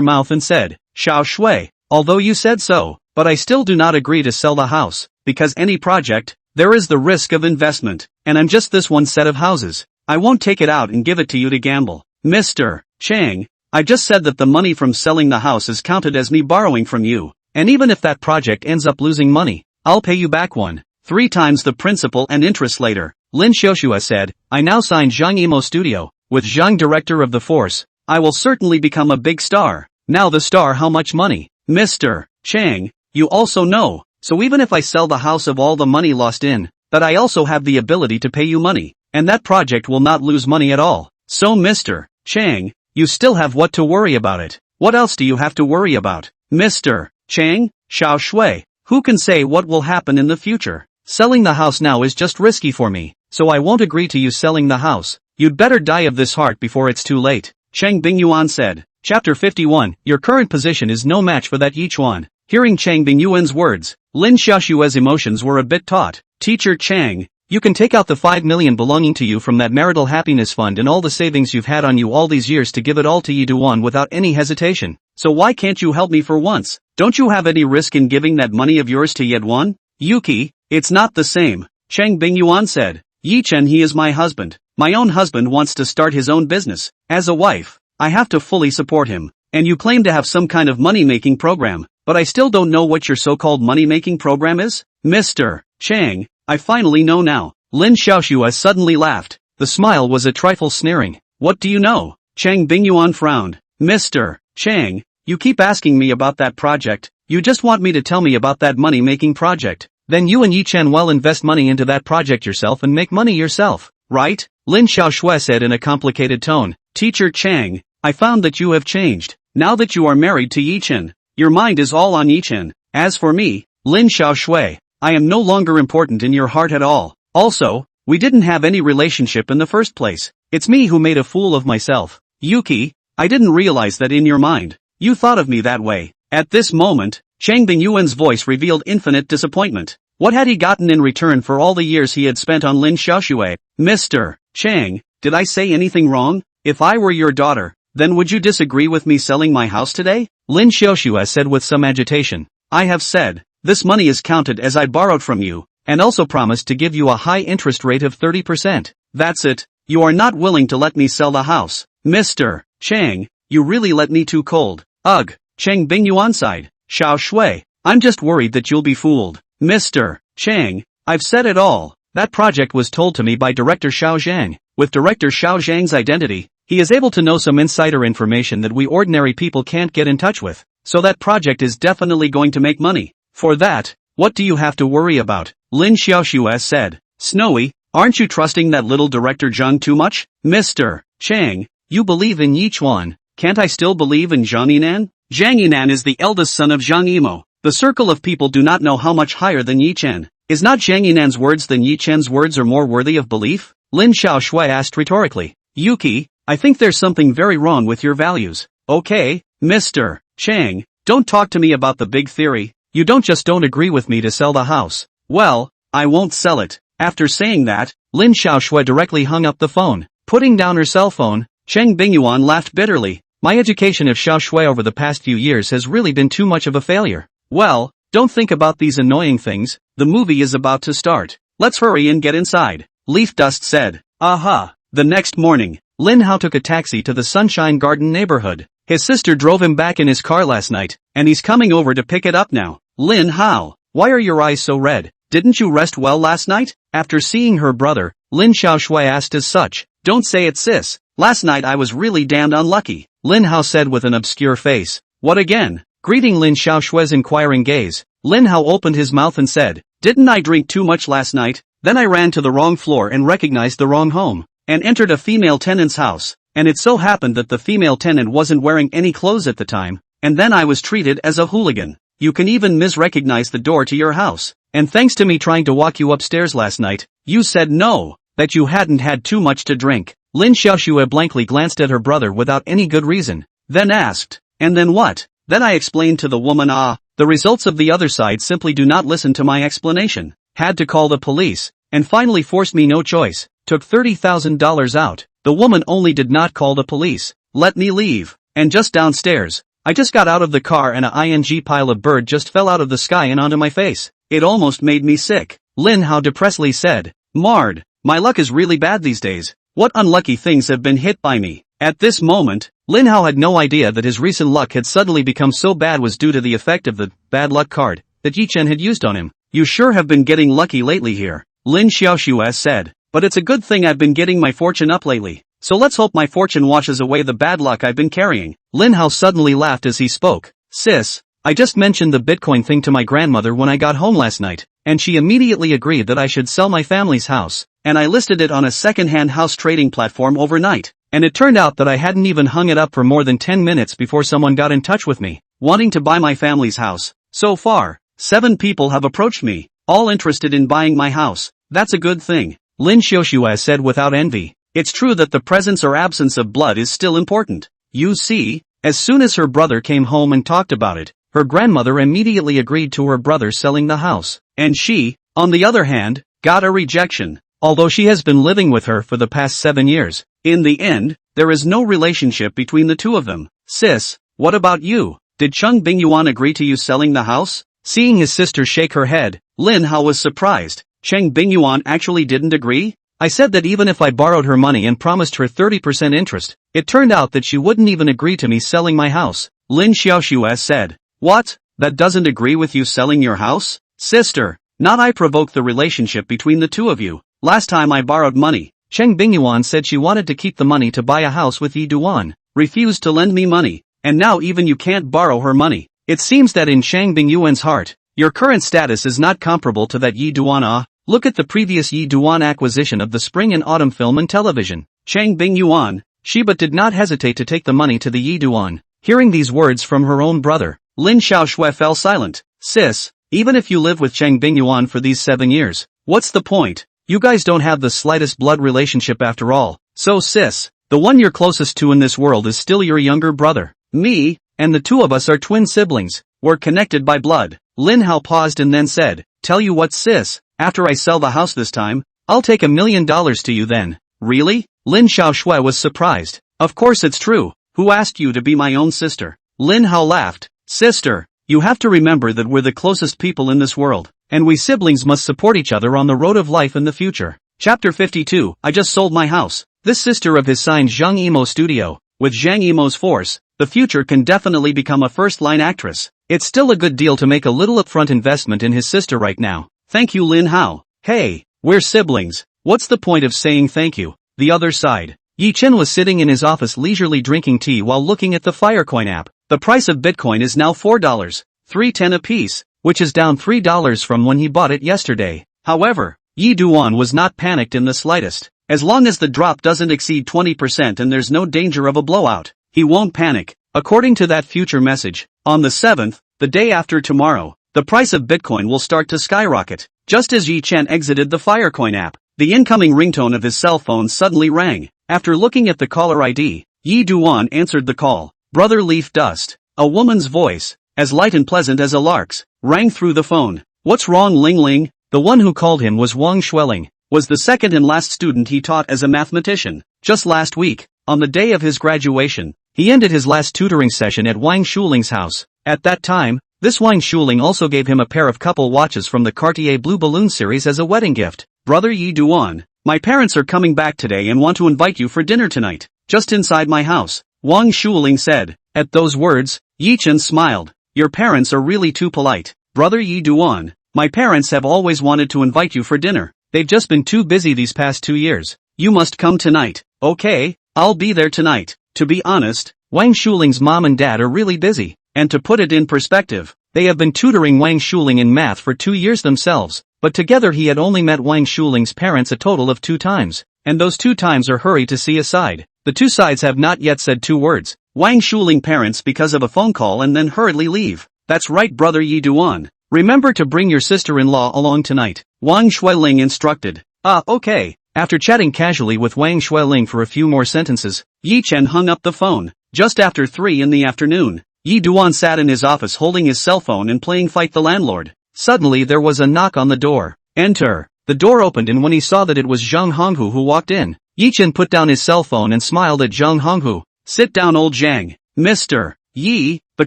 mouth and said, Xiaoxue, although you said so, but I still do not agree to sell the house, because any project, there is the risk of investment, and I'm just this one set of houses. I won't take it out and give it to you to gamble. Mr. Chang, I just said that the money from selling the house is counted as me borrowing from you, and even if that project ends up losing money, I'll pay you back 1.3 times the principal and interest later. Lin Xiaoxue said, I now signed Zhang Yimou studio, with Zhang director of the force. I will certainly become a big star. Now the star how much money? Mr. Chang, you also know, so even if I sell the house of all the money lost in, that I also have the ability to pay you money, and that project will not lose money at all. So Mr. Chang, you still have what to worry about it. What else do you have to worry about? Mr. Chang, Xiaoxue, who can say what will happen in the future? Selling the house now is just risky for me, so I won't agree to you selling the house. You'd better die of this heart before it's too late. Chang Bingyuan said. Chapter 51, Your current position is no match for that Yi Chuan. Hearing Chang Bingyuan's words, Lin Xiaoxue's emotions were a bit taut. Teacher Chang, you can take out the 5 million belonging to you from that marital happiness fund and all the savings you've had on you all these years to give it all to Yi Duan without any hesitation. So why can't you help me for once? Don't you have any risk in giving that money of yours to Yi Duan? Yuki, it's not the same, Chang Bingyuan said. Yi Chen, he is my husband. My own husband wants to start his own business. As a wife, I have to fully support him. And you claim to have some kind of money-making program, but I still don't know what your so-called money-making program is? Mr. Chang, I finally know now. Lin Xiaoxue suddenly laughed. The smile was a trifle sneering. What do you know? Chang Bingyuan frowned. Mr. Chang, you keep asking me about that project. You just want me to tell me about that money-making project. Then you and Yi Chen well invest money into that project yourself and make money yourself, right? Lin Xiaoxue said in a complicated tone. Teacher Chang, I found that you have changed. Now that you are married to Yi Chen, your mind is all on Yi Chen. As for me, Lin Xiaoxue, I am no longer important in your heart at all. Also, we didn't have any relationship in the first place. It's me who made a fool of myself. Yuki, I didn't realize that in your mind, you thought of me that way. At this moment, Chang Bingyuan's voice revealed infinite disappointment. What had he gotten in return for all the years he had spent on Lin Xiaoxue? Mr. Chang, did I say anything wrong? If I were your daughter, then would you disagree with me selling my house today? Lin Xiaoxue said with some agitation. I have said, this money is counted as I borrowed from you, and also promised to give you a high interest rate of 30%. That's it. You are not willing to let me sell the house. Mr. Chang, you really let me too cold. Ugh, Chang Bingyuan sighed. Xiaoxue, I'm just worried that you'll be fooled. Mr. Chang, I've said it all. That project was told to me by Director Xiao Zhang. With Director Xiao Zhang's identity, he is able to know some insider information that we ordinary people can't get in touch with. So that project is definitely going to make money. For that, what do you have to worry about? Lin Xiaoxue said. Snowy, aren't you trusting that little Director Zhang too much? Mr. Chang, you believe in Yichuan. Can't I still believe in Zhang Yinan? Zhang Yinan is the eldest son of Zhang Yimo. The circle of people do not know how much higher than Yi Chen. Is not Zhang Yinan's words than Yi Chen's words are more worthy of belief? Lin Xiaoshui asked rhetorically. Yuki, I think there's something very wrong with your values. Okay, Mr. Chang, don't talk to me about the big theory. You don't agree with me to sell the house. Well, I won't sell it. After saying that, Lin Xiaoshui directly hung up the phone. Putting down her cell phone, Cheng Bingyuan laughed bitterly. My education of Xiaoshui over the past few years has really been too much of a failure. Well, don't think about these annoying things, the movie is about to start. Let's hurry and get inside. Leaf Dust said. Aha. The next morning, Linhao took a taxi to the Sunshine Garden neighborhood. His sister drove him back in his car last night, and he's coming over to pick it up now. Linhao, why are your eyes so red? Didn't you rest well last night? After seeing her brother, Lin Xiaoshui asked as such. Don't say it, sis. Last night I was really damned unlucky. Linhao said with an obscure face. What again? Greeting Lin Xiaoshui's inquiring gaze, Linhao opened his mouth and said, didn't I drink too much last night? Then I ran to the wrong floor and recognized the wrong home, and entered a female tenant's house, and it so happened that the female tenant wasn't wearing any clothes at the time, and then I was treated as a hooligan. You can even misrecognize the door to your house, and thanks to me trying to walk you upstairs last night, you said no, that you hadn't had too much to drink. Lin Xiaoxue blankly glanced at her brother without any good reason, then asked, and then what? Then I explained to the woman the results of the other side simply do not listen to my explanation, had to call the police, and finally forced me no choice, took $30,000 out, the woman only did not call the police, let me leave, and just downstairs, I just got out of the car and a ing pile of bird just fell out of the sky and onto my face, it almost made me sick, Linhao depressedly said, Mard, my luck is really bad these days, what unlucky things have been hit by me. At this moment, Linhao had no idea that his recent luck had suddenly become so bad was due to the effect of the bad luck card that Yi Chen had used on him. You sure have been getting lucky lately here, Lin Xiaoxue said, but it's a good thing I've been getting my fortune up lately, so let's hope my fortune washes away the bad luck I've been carrying. Linhao suddenly laughed as he spoke. Sis, I just mentioned the Bitcoin thing to my grandmother when I got home last night, and she immediately agreed that I should sell my family's house, and I listed it on a second-hand house trading platform overnight. And it turned out that I hadn't even hung it up for more than 10 minutes before someone got in touch with me, wanting to buy my family's house. So far, 7 people have approached me, all interested in buying my house. That's a good thing, Lin Xiaoxue said without envy. It's true that the presence or absence of blood is still important. You see, as soon as her brother came home and talked about it, her grandmother immediately agreed to her brother selling the house. And she, on the other hand, got a rejection, although she has been living with her for the past 7 years. In the end, there is no relationship between the two of them. Sis, what about you? Did Cheng Bingyuan agree to you selling the house? Seeing his sister shake her head, Linhao was surprised. Cheng Bingyuan actually didn't agree? I said that even if I borrowed her money and promised her 30% interest, it turned out that she wouldn't even agree to me selling my house. Lin Xiaoxue said. What? That doesn't agree with you selling your house? Sister, not I provoked the relationship between the two of you. Last time I borrowed money, Cheng Bingyuan said she wanted to keep the money to buy a house with Yi Duan, refused to lend me money, and now even you can't borrow her money. It seems that in Cheng Bingyuan's heart, your current status is not comparable to that Yi Duan. Look at the previous Yi Duan acquisition of the spring and autumn film and television. Cheng Bingyuan, she but did not hesitate to take the money to the Yi Duan. Hearing these words from her own brother, Lin Xiaoxue fell silent. Sis, even if you live with Cheng Bingyuan for these 7 years, what's the point? You guys don't have the slightest blood relationship after all. So sis, the one you're closest to in this world is still your younger brother. Me, and the two of us are twin siblings. We're connected by blood. Linhao paused and then said, tell you what sis, after I sell the house this time, I'll take $1 million to you then. Really? Lin Xiaoxue was surprised. Of course it's true. Who asked you to be my own sister? Linhao laughed. Sister, you have to remember that we're the closest people in this world. And we siblings must support each other on the road of life in the future. Chapter 52, I just sold my house. This sister of his signed Zhang Yimo studio. With Zhang Yimo's force, the future can definitely become a first-line actress. It's still a good deal to make a little upfront investment in his sister right now. Thank you Linhao. Hey, We're siblings. What's the point of saying thank you? The other side. Yi Chen was sitting in his office leisurely drinking tea while looking at the Firecoin app. The price of Bitcoin is now $4.310 apiece, which is down $3 from when he bought it yesterday. However, Yi Duan was not panicked in the slightest. As long as the drop doesn't exceed 20% and there's no danger of a blowout, he won't panic. According to that future message, on the 7th, the day after tomorrow, the price of Bitcoin will start to skyrocket. Just as Yi Chen exited the Firecoin app, the incoming ringtone of his cell phone suddenly rang. After looking at the caller ID, Yi Duan answered the call. Brother Leaf Dust. A woman's voice, as light and pleasant as a lark's, rang through the phone. What's wrong, Ling Ling? The one who called him was Wang Xueling, was the second and last student he taught as a mathematician. Just last week, on the day of his graduation, he ended his last tutoring session at Wang Xuling's house. At that time, this Wang Xuling also gave him a pair of couple watches from the Cartier Blue Balloon series as a wedding gift. Brother Yi Duan, my parents are coming back today and want to invite you for dinner tonight, just inside my house, Wang Xuling said. At those words, Yi Chen smiled. Your parents are really too polite. Brother Yi Duan, my parents have always wanted to invite you for dinner. They've just been too busy these past 2 years. You must come tonight. Okay, I'll be there tonight. To be honest, Wang Xuling's mom and dad are really busy. And to put it in perspective, they have been tutoring Wang Xuling in math for 2 years themselves, but together he had only met Wang Xuling's parents a total of 2 times, and those 2 times are hurry to see a side. The 2 sides have not yet said 2 words. Wang Xuling parents because of a phone call and then hurriedly leave. That's right, Brother Yi Duan. Remember to bring your sister-in-law along tonight, Wang Xueling instructed. Okay. After chatting casually with Wang Xueling for a few more sentences, Yi Chen hung up the phone. Just after 3 in the afternoon, Yi Duan sat in his office holding his cell phone and playing Fight the Landlord. Suddenly there was a knock on the door. Enter. The door opened and when he saw that it was Zhang Honghu who walked in, Yi Chen put down his cell phone and smiled at Zhang Honghu. Sit down, old Zhang. Mr. Yi, the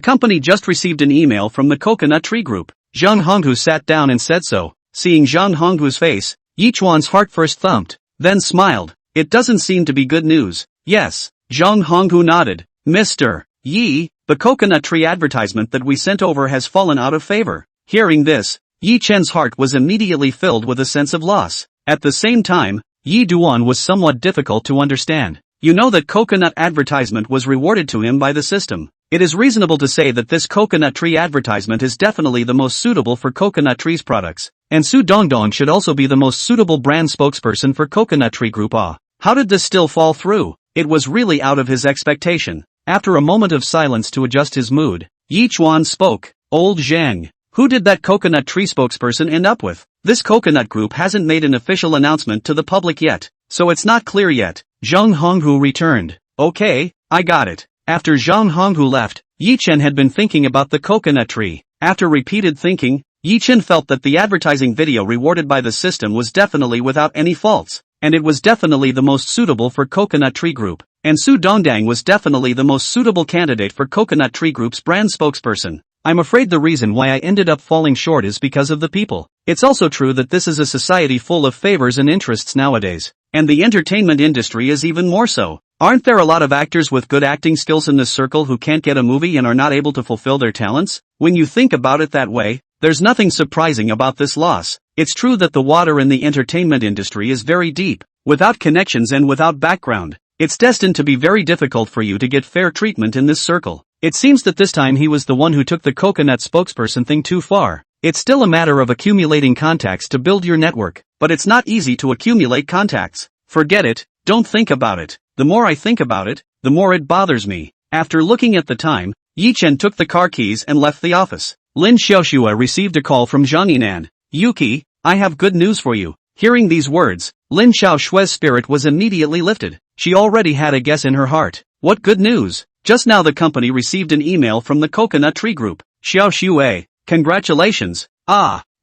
company just received an email from the Coconut Tree Group. Zhang Honghu sat down and said so. Seeing Zhang Honghu's face, Yi Chuan's heart first thumped, then smiled. It doesn't seem to be good news. Yes. Zhang Honghu nodded. Mr. Yi, the coconut tree advertisement that we sent over has fallen out of favor. Hearing this, Yi Chen's heart was immediately filled with a sense of loss. At the same time, Yi Duan was somewhat difficult to understand. You know that coconut advertisement was rewarded to him by the system. It is reasonable to say that this coconut tree advertisement is definitely the most suitable for coconut trees products. And Su Dongdong should also be the most suitable brand spokesperson for Coconut Tree Group. How did this still fall through? It was really out of his expectation. After a moment of silence to adjust his mood, Yi Chuan spoke. Old Zhang, who did that coconut tree spokesperson end up with? This coconut group hasn't made an official announcement to the public yet, so it's not clear yet. Zhang Honghu returned. Okay, I got it. After Zhang Honghu left, Yi Chen had been thinking about the coconut tree. After repeated thinking, Yi Chen felt that the advertising video rewarded by the system was definitely without any faults, and it was definitely the most suitable for Coconut Tree Group, and Su Dongdang was definitely the most suitable candidate for Coconut Tree Group's brand spokesperson. I'm afraid the reason why I ended up falling short is because of the people. It's also true that this is a society full of favors and interests nowadays, and the entertainment industry is even more so. Aren't there a lot of actors with good acting skills in this circle who can't get a movie and are not able to fulfill their talents? When you think about it that way, there's nothing surprising about this loss. It's true that the water in the entertainment industry is very deep. Without connections and without background, it's destined to be very difficult for you to get fair treatment in this circle. It seems that this time he was the one who took the coconut spokesperson thing too far. It's still a matter of accumulating contacts to build your network, but it's not easy to accumulate contacts. Forget it, don't think about it. The more I think about it, the more it bothers me. After looking at the time, Yi Chen took the car keys and left the office. Lin Xiaoxue received a call from Zhang Yinan. Yuki, I have good news for you. Hearing these words, Lin Xiaoshue's spirit was immediately lifted. She already had a guess in her heart. What good news? Just now the company received an email from the Coconut Tree Group. Xiaoxue, congratulations.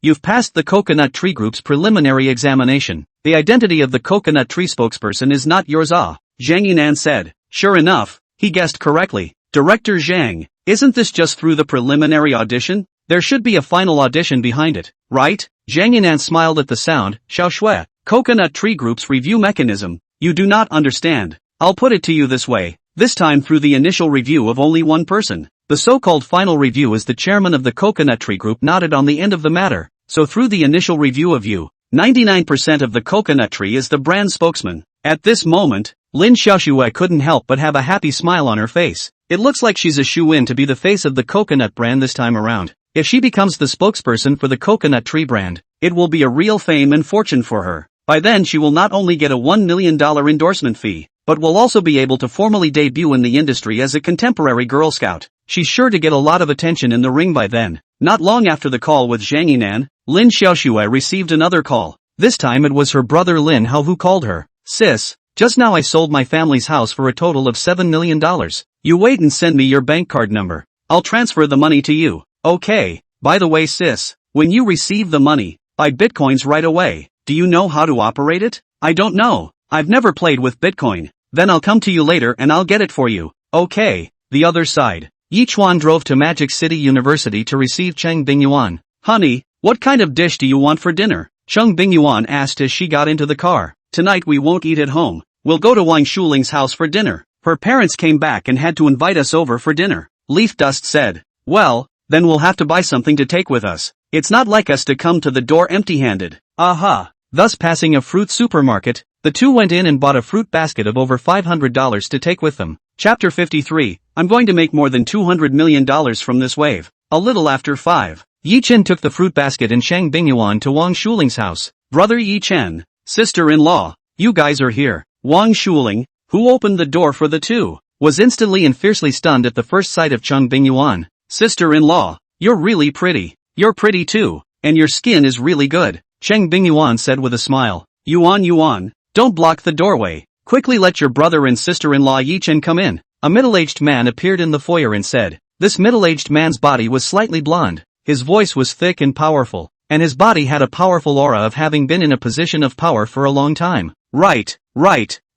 You've passed the Coconut Tree Group's preliminary examination. The identity of the Coconut Tree spokesperson is not yours. Zhang Yinan said. Sure enough, he guessed correctly. Director Zhang, isn't this just through the preliminary audition? There should be a final audition behind it, right? Zhang Yinan smiled at the sound. Xiaoxue, Coconut Tree Group's review mechanism. You do not understand. I'll put it to you this way. This time through the initial review of only one person. The so-called final review is the chairman of the Coconut Tree Group nodded on the end of the matter. So through the initial review of you, 99% of the coconut tree is the brand spokesman. At this moment, Lin Xiaoxue couldn't help but have a happy smile on her face. It looks like she's a shoo-in to be the face of the coconut brand this time around. If she becomes the spokesperson for the coconut tree brand, it will be a real fame and fortune for her. By then she will not only get a $1 million endorsement fee, but will also be able to formally debut in the industry as a contemporary Girl Scout. She's sure to get a lot of attention in the ring by then. Not long after the call with Zhang Yinan, Lin Xiaoxue received another call. This time it was her brother Linhao who called her. Sis, just now I sold my family's house for a total of $7 million. You wait and send me your bank card number. I'll transfer the money to you. Okay, by the way sis, when you receive the money, buy bitcoins right away. Do you know how to operate it? I don't know. I've never played with Bitcoin. Then I'll come to you later and I'll get it for you. Okay. The other side. Yichuan drove to Magic City University to receive Cheng Bingyuan. Honey, what kind of dish do you want for dinner? Cheng Bingyuan asked as she got into the car. Tonight we won't eat at home. We'll go to Wang Shuling's house for dinner. Her parents came back and had to invite us over for dinner. Leaf Dust said. Well, then we'll have to buy something to take with us. It's not like us to come to the door empty-handed. Aha. Thus passing a fruit supermarket, the two went in and bought a fruit basket of over $500 to take with them. Chapter 53, I'm going to make more than $200 million from this wave. A little after 5. Yi Chen took the fruit basket and Cheng Bingyuan to Wang Shuling's house. Brother Yi Chen, sister-in-law, you guys are here. Wang Shuling, who opened the door for the two, was instantly and fiercely stunned at the first sight of Cheng Bingyuan. Sister-in-law, you're really pretty. You're pretty too, and your skin is really good. Cheng Bingyuan said with a smile. Yuan, don't block the doorway. Quickly let your brother and sister-in-law Yi Chen come in. A middle-aged man appeared in the foyer and said. This middle-aged man's body was slightly blonde, his voice was thick and powerful, and his body had a powerful aura of having been in a position of power for a long time. Right,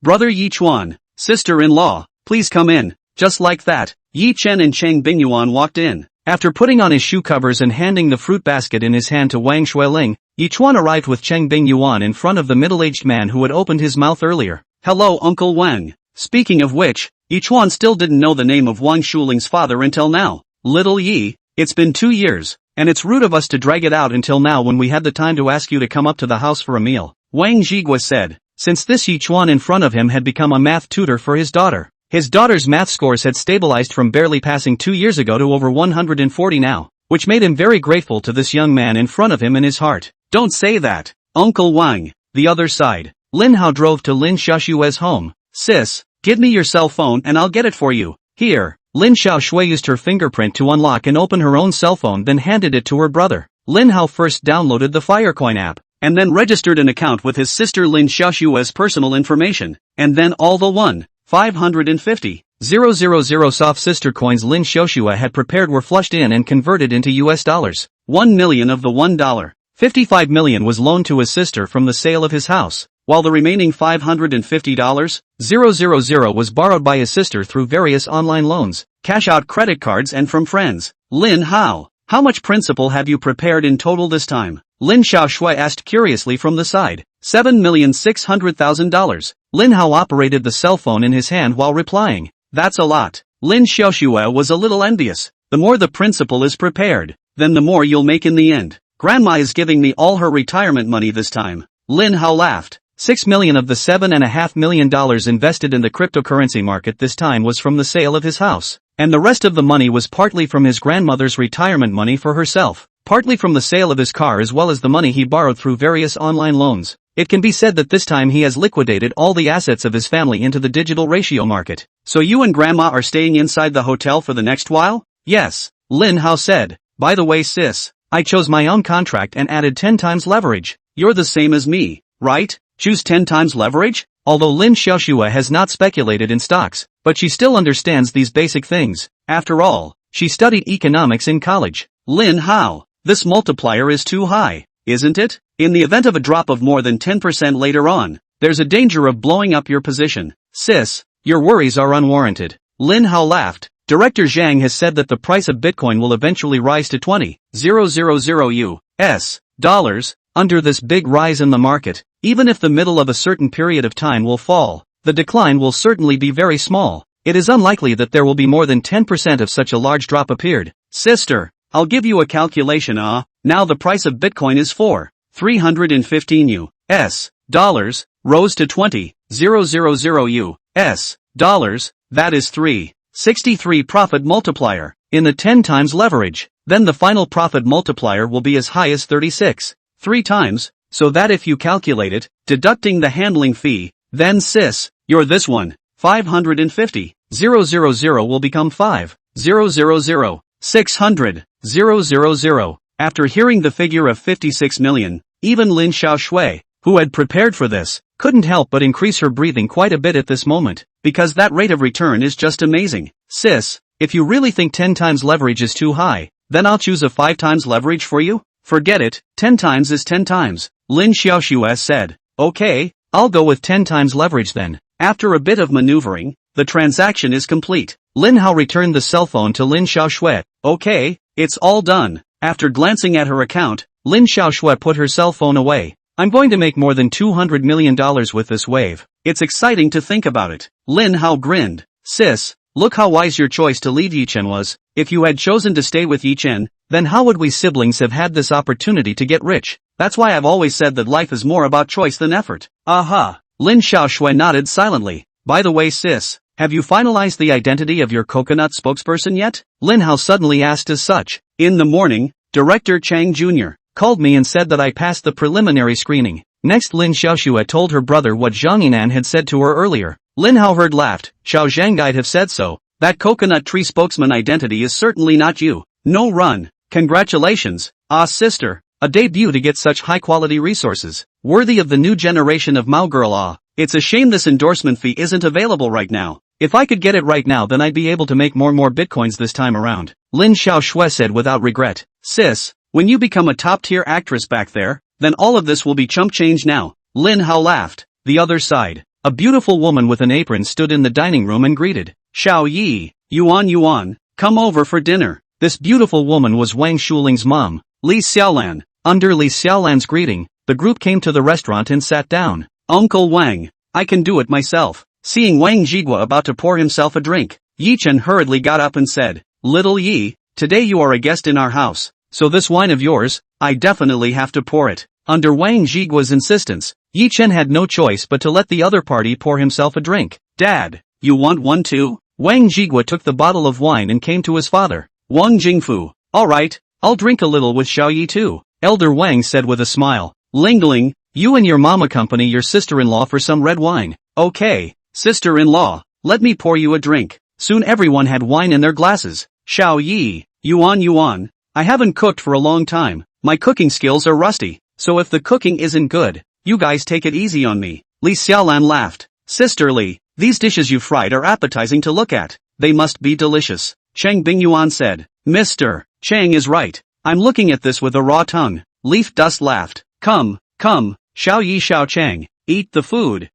brother Yi Chuan, sister-in-law, please come in. Just like that, Yi Chen and Cheng Bingyuan walked in. After putting on his shoe covers and handing the fruit basket in his hand to Wang Shuiling, Yi Chuan arrived with Cheng Bingyuan in front of the middle-aged man who had opened his mouth earlier. Hello Uncle Wang. Speaking of which, Yi Chuan still didn't know the name of Wang Shuling's father until now. Little Yi, it's been 2 years, and it's rude of us to drag it out until now when we had the time to ask you to come up to the house for a meal. Wang Zhigua said, since this Yi Chuan in front of him had become a math tutor for his daughter. His daughter's math scores had stabilized from barely passing 2 years ago to over 140 now, which made him very grateful to this young man in front of him in his heart. Don't say that, Uncle Wang. The other side. Linhao drove to Lin Xiaoxue's home. Sis, give me your cell phone and I'll get it for you. Here. Lin Xiaoxue used her fingerprint to unlock and open her own cell phone, then handed it to her brother. Linhao first downloaded the Firecoin app, and then registered an account with his sister Lin Xiaoxue's personal information, and then all the 550,000 soft sister coins Lin Xiaoxue had prepared were flushed in and converted into US dollars. 1 million of the $1. 55 million was loaned to his sister from the sale of his house, while the remaining $550,000 was borrowed by his sister through various online loans, cash out credit cards and from friends. Linhao, how much principal have you prepared in total this time? Lin Xiaoxue asked curiously from the side. $7,600,000. Linhao operated the cell phone in his hand while replying. That's a lot. Lin Xiaoxue was a little envious. The more the principal is prepared, then the more you'll make in the end. Grandma is giving me all her retirement money this time. Linhao laughed. 6 million of the $7.5 million invested in the cryptocurrency market this time was from the sale of his house, and the rest of the money was partly from his grandmother's retirement money for herself, partly from the sale of his car, as well as the money he borrowed through various online loans. It can be said that this time he has liquidated all the assets of his family into the digital ratio market. So you and Grandma are staying inside the hotel for the next while? Yes, Linhao said. By the way sis, I chose my own contract and added 10 times leverage. You're the same as me, right? Choose 10 times leverage? Although Lin Xiaoxue has not speculated in stocks, but she still understands these basic things. After all, she studied economics in college. Linhao, this multiplier is too high, isn't it? In the event of a drop of more than 10% later on, there's a danger of blowing up your position. Sis, your worries are unwarranted. Linhao laughed. Director Zhang has said that the price of Bitcoin will eventually rise to $20,000 US dollars. Under this big rise in the market, even if the middle of a certain period of time will fall, the decline will certainly be very small. It is unlikely that there will be more than 10% of such a large drop appeared. Sister, I'll give you a calculation. Now the price of Bitcoin is 4,000 315 US dollars, rose to 20,000 US dollars, that is 363 profit multiplier, in the 10 times leverage. Then the final profit multiplier will be as high as 36, 3 times, so that if you calculate it, deducting the handling fee, then sis, you're this one, 550, 000 will become 5, 000, 600, 000. After hearing the figure of 56 million, even Linhao Shui, who had prepared for this, couldn't help but increase her breathing quite a bit at this moment, because that rate of return is just amazing. Sis, if you really think 10 times leverage is too high, then I'll choose a 5 times leverage for you? Forget it, 10 times is 10 times, Lin Xiaoxue said. Okay, I'll go with 10 times leverage then. After a bit of maneuvering, the transaction is complete. Linhao returned the cell phone to Lin Xiaoxue. Okay, it's all done. After glancing at her account, Lin Xiaoxue put her cell phone away. I'm going to make more than $200 million with this wave. It's exciting to think about it. Linhao grinned. Sis, look how wise your choice to leave Yichen was. If you had chosen to stay with Yichen, then how would we siblings have had this opportunity to get rich? That's why I've always said that life is more about choice than effort. Aha! Lin Xiaoxue nodded silently. By the way sis, have you finalized the identity of your coconut spokesperson yet? Linhao suddenly asked as such. In the morning, Director Chang Jr. called me and said that I passed the preliminary screening. Next Lin Xiaoxue told her brother what Zhang Yinan had said to her earlier. Linhao heard laughed. Xiao Zhanggai'd have said so. That coconut tree spokesman identity is certainly not you. No run. Congratulations. Ah sister, a debut to get such high quality resources. Worthy of the new generation of Mao girl. Ah. It's a shame this endorsement fee isn't available right now. If I could get it right now then I'd be able to make more bitcoins this time around. Lin Xiaoxue said without regret. Sis, when you become a top-tier actress back there, then all of this will be chump change now. Linhao laughed. The other side. A beautiful woman with an apron stood in the dining room and greeted. Xiao Yi, Yuan, come over for dinner. This beautiful woman was Wang Shuling's mom, Li Xiaolan. Under Li Xiaolan's greeting, the group came to the restaurant and sat down. Uncle Wang, I can do it myself. Seeing Wang Jigua about to pour himself a drink, Yichen hurriedly got up and said, Little Yi, today you are a guest in our house, so this wine of yours, I definitely have to pour it. Under Wang Jigua's insistence, Yichen had no choice but to let the other party pour himself a drink. Dad, you want one too? Wang Jigua took the bottle of wine and came to his father. Wang Jingfu, alright, I'll drink a little with Xiao Yi too. Elder Wang said with a smile. Lingling, you and your mom accompany your sister-in-law for some red wine. Okay, sister-in-law, let me pour you a drink. Soon everyone had wine in their glasses. Xiao Yi, Yuan, I haven't cooked for a long time. My cooking skills are rusty, so if the cooking isn't good, you guys take it easy on me. Li Xiaolan laughed. Sister Li, these dishes you fried are appetizing to look at. They must be delicious. Cheng Bingyuan said. Mr. Cheng is right. I'm looking at this with a raw tongue. Leaf Dust laughed. Come, Xiao Yi Xiao Cheng, eat the food.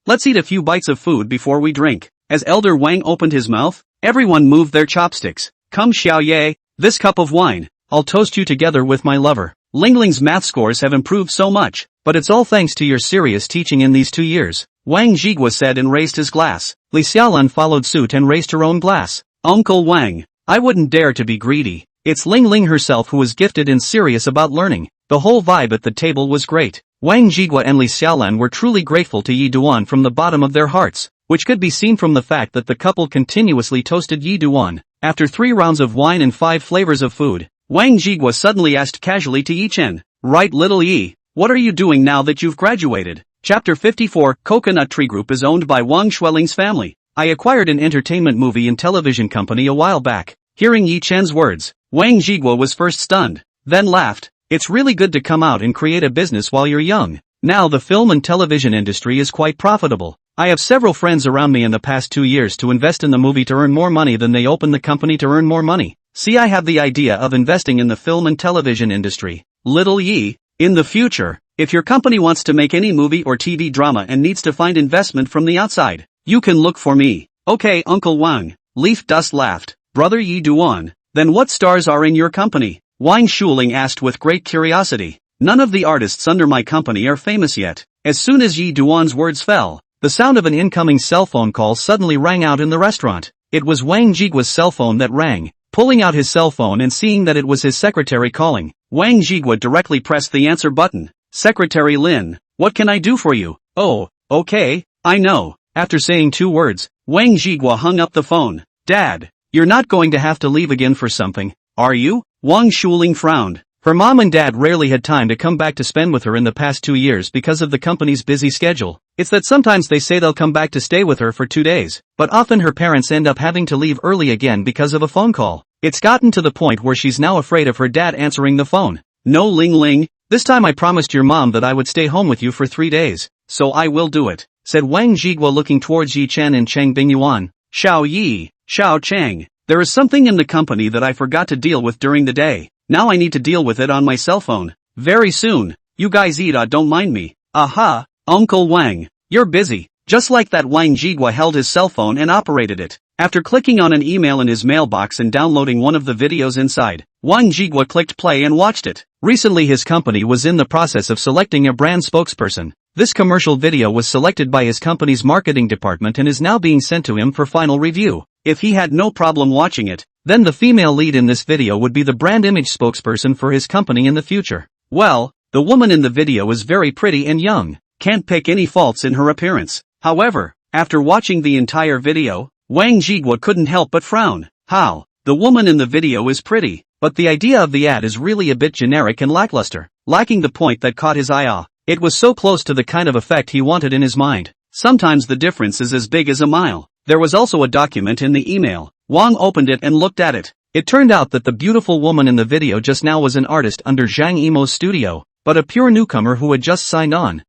Let's eat a few bites of food before we drink. As Elder Wang opened his mouth, everyone moved their chopsticks. Come Xiao Ye, this cup of wine, I'll toast you together with my lover. Lingling's math scores have improved so much, but it's all thanks to your serious teaching in these 2 years. Wang Jigua said and raised his glass. Li Xiaolan followed suit and raised her own glass. Uncle Wang, I wouldn't dare to be greedy. It's Lingling herself who was gifted and serious about learning. The whole vibe at the table was great. Wang Jigua and Li Xiaolan were truly grateful to Yi Duan from the bottom of their hearts, which could be seen from the fact that the couple continuously toasted Yi Duan. After 3 rounds of wine and 5 flavors of food, Wang Jigua suddenly asked casually to Yichen, right little Yi, what are you doing now that you've graduated? Chapter 54, Coconut Tree Group is owned by Wang Shueling's family. I acquired an entertainment movie and television company a while back. Hearing Yi Chen's words, Wang Jigua was first stunned, then laughed. It's really good to come out and create a business while you're young. Now the film and television industry is quite profitable. I have several friends around me in the past 2 years to invest in the movie to earn more money than they open the company to earn more money. See, I have the idea of investing in the film and television industry. Little Yi, in the future, if your company wants to make any movie or TV drama and needs to find investment from the outside, you can look for me. Okay, Uncle Wang, Leaf Dust laughed. Brother Yi Duan, then what stars are in your company? Wang Shuling asked with great curiosity. None of the artists under my company are famous yet. As soon as Yi Duan's words fell, the sound of an incoming cell phone call suddenly rang out in the restaurant. It was Wang Jigua's cell phone that rang. Pulling out his cell phone and seeing that it was his secretary calling, Wang Zhiguo directly pressed the answer button. Secretary Lin, what can I do for you? Oh, okay, I know. After saying 2 words, Wang Zhiguo hung up the phone. Dad, you're not going to have to leave again for something, are you? Wang Shuling frowned. Her mom and dad rarely had time to come back to spend with her in the past 2 years because of the company's busy schedule. It's that sometimes they say they'll come back to stay with her for 2 days, but often her parents end up having to leave early again because of a phone call. It's gotten to the point where she's now afraid of her dad answering the phone. No Ling Ling, this time I promised your mom that I would stay home with you for 3 days, so I will do it, said Wang Zhiguo looking towards Yi Chen and Cheng Bingyuan. Xiao Yi, Xiao Cheng, there is something in the company that I forgot to deal with during the day. Now I need to deal with it on my cell phone. Very soon. You guys don't mind me. Aha, Uncle Wang, you're busy. Just like that, Wang Zhiguo held his cell phone and operated it. After clicking on an email in his mailbox and downloading one of the videos inside, Wang Zhiguo clicked play and watched it. Recently his company was in the process of selecting a brand spokesperson. This commercial video was selected by his company's marketing department and is now being sent to him for final review. If he had no problem watching it, then the female lead in this video would be the brand image spokesperson for his company in the future. Well, the woman in the video is very pretty and young. Can't pick any faults in her appearance. However, after watching the entire video, Wang Zhiguo couldn't help but frown. How? The woman in the video is pretty, but the idea of the ad is really a bit generic and lackluster, lacking the point that caught his eye. It was so close to the kind of effect he wanted in his mind. Sometimes the difference is as big as a mile. There was also a document in the email. Wang opened it and looked at it. It turned out that the beautiful woman in the video just now was an artist under Zhang Yimou's studio, but a pure newcomer who had just signed on.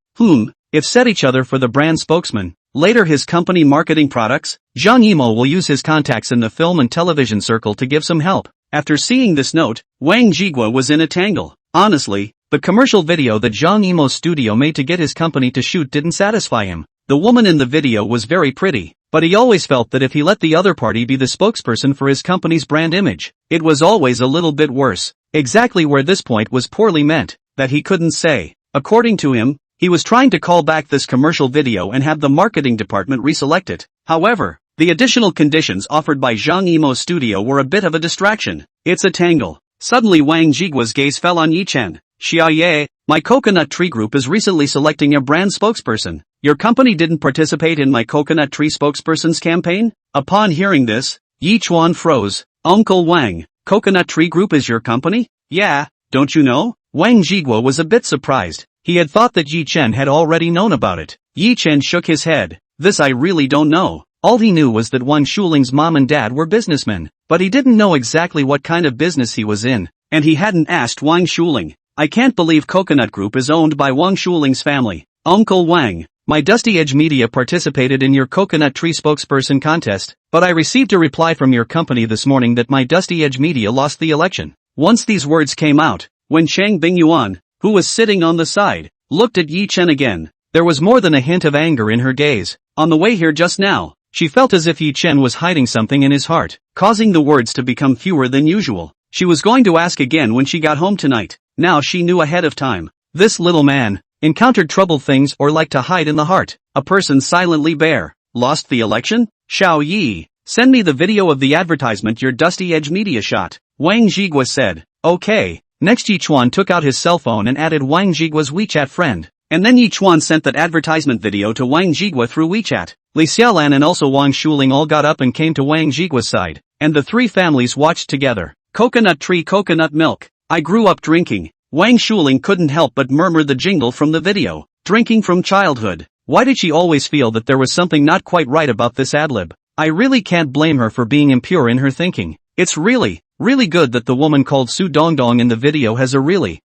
If set each other for the brand spokesman, later his company marketing products, Zhang Yimou will use his contacts in the film and television circle to give some help. After seeing this note, Wang Zhiguo was in a tangle. Honestly, the commercial video that Zhang Yimou's studio made to get his company to shoot didn't satisfy him. The woman in the video was very pretty, but he always felt that if he let the other party be the spokesperson for his company's brand image, it was always a little bit worse. Exactly where this point was poorly meant, that he couldn't say. According to him, he was trying to call back this commercial video and have the marketing department reselect it. However, the additional conditions offered by Zhang Yimou's studio were a bit of a distraction. It's a tangle. Suddenly Wang Zhiguo's gaze fell on Yi Chen. Xiaoye, my coconut tree group is recently selecting a brand spokesperson. Your company didn't participate in my coconut tree spokesperson's campaign? Upon hearing this, Yi Chuan froze. Uncle Wang, coconut tree group is your company? Yeah, don't you know? Wang Zhiguo was a bit surprised. He had thought that Yi Chen had already known about it. Yi Chen shook his head. This I really don't know. All he knew was that Wang Shuling's mom and dad were businessmen, but he didn't know exactly what kind of business he was in, and he hadn't asked Wang Shuling. I can't believe Coconut Group is owned by Wang Shuling's family. Uncle Wang, my Dusty Edge Media participated in your coconut tree spokesperson contest, but I received a reply from your company this morning that my Dusty Edge Media lost the election. Once these words came out, when Cheng Bingyuan, who was sitting on the side, looked at Yi Chen again, there was more than a hint of anger in her gaze. On the way here just now, she felt as if Yi Chen was hiding something in his heart, causing the words to become fewer than usual. She was going to ask again when she got home tonight. Now she knew ahead of time. This little man encountered troubled things or liked to hide in the heart. A person silently bare. Lost the election? Xiao Yi, send me the video of the advertisement your Dusty Edge Media shot. Wang Zhiguo said. Okay. Next Yi Chuan took out his cell phone and added Wang Zhiguo's WeChat friend. And then Yi Chuan sent that advertisement video to Wang Zhiguo through WeChat. Li Xiaolan and also Wang Shuling all got up and came to Wang Zhiguo's side, and the three families watched together. Coconut tree coconut milk. I grew up drinking. Wang Shuling couldn't help but murmur the jingle from the video. Drinking from childhood. Why did she always feel that there was something not quite right about this ad-lib? I really can't blame her for being impure in her thinking. It's really good that the woman called Su Dongdong in the video has a really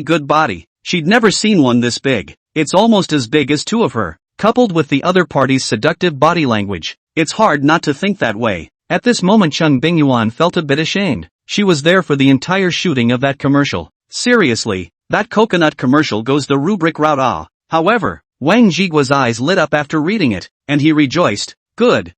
good body. She'd never seen one this big. It's almost as big as two of her. Coupled with the other party's seductive body language, it's hard not to think that way. At this moment Cheng Bingyuan felt a bit ashamed. She was there for the entire shooting of that commercial. Seriously, that coconut commercial goes the rubric route. However, Wang Zhiguo's eyes lit up after reading it, and he rejoiced. Good.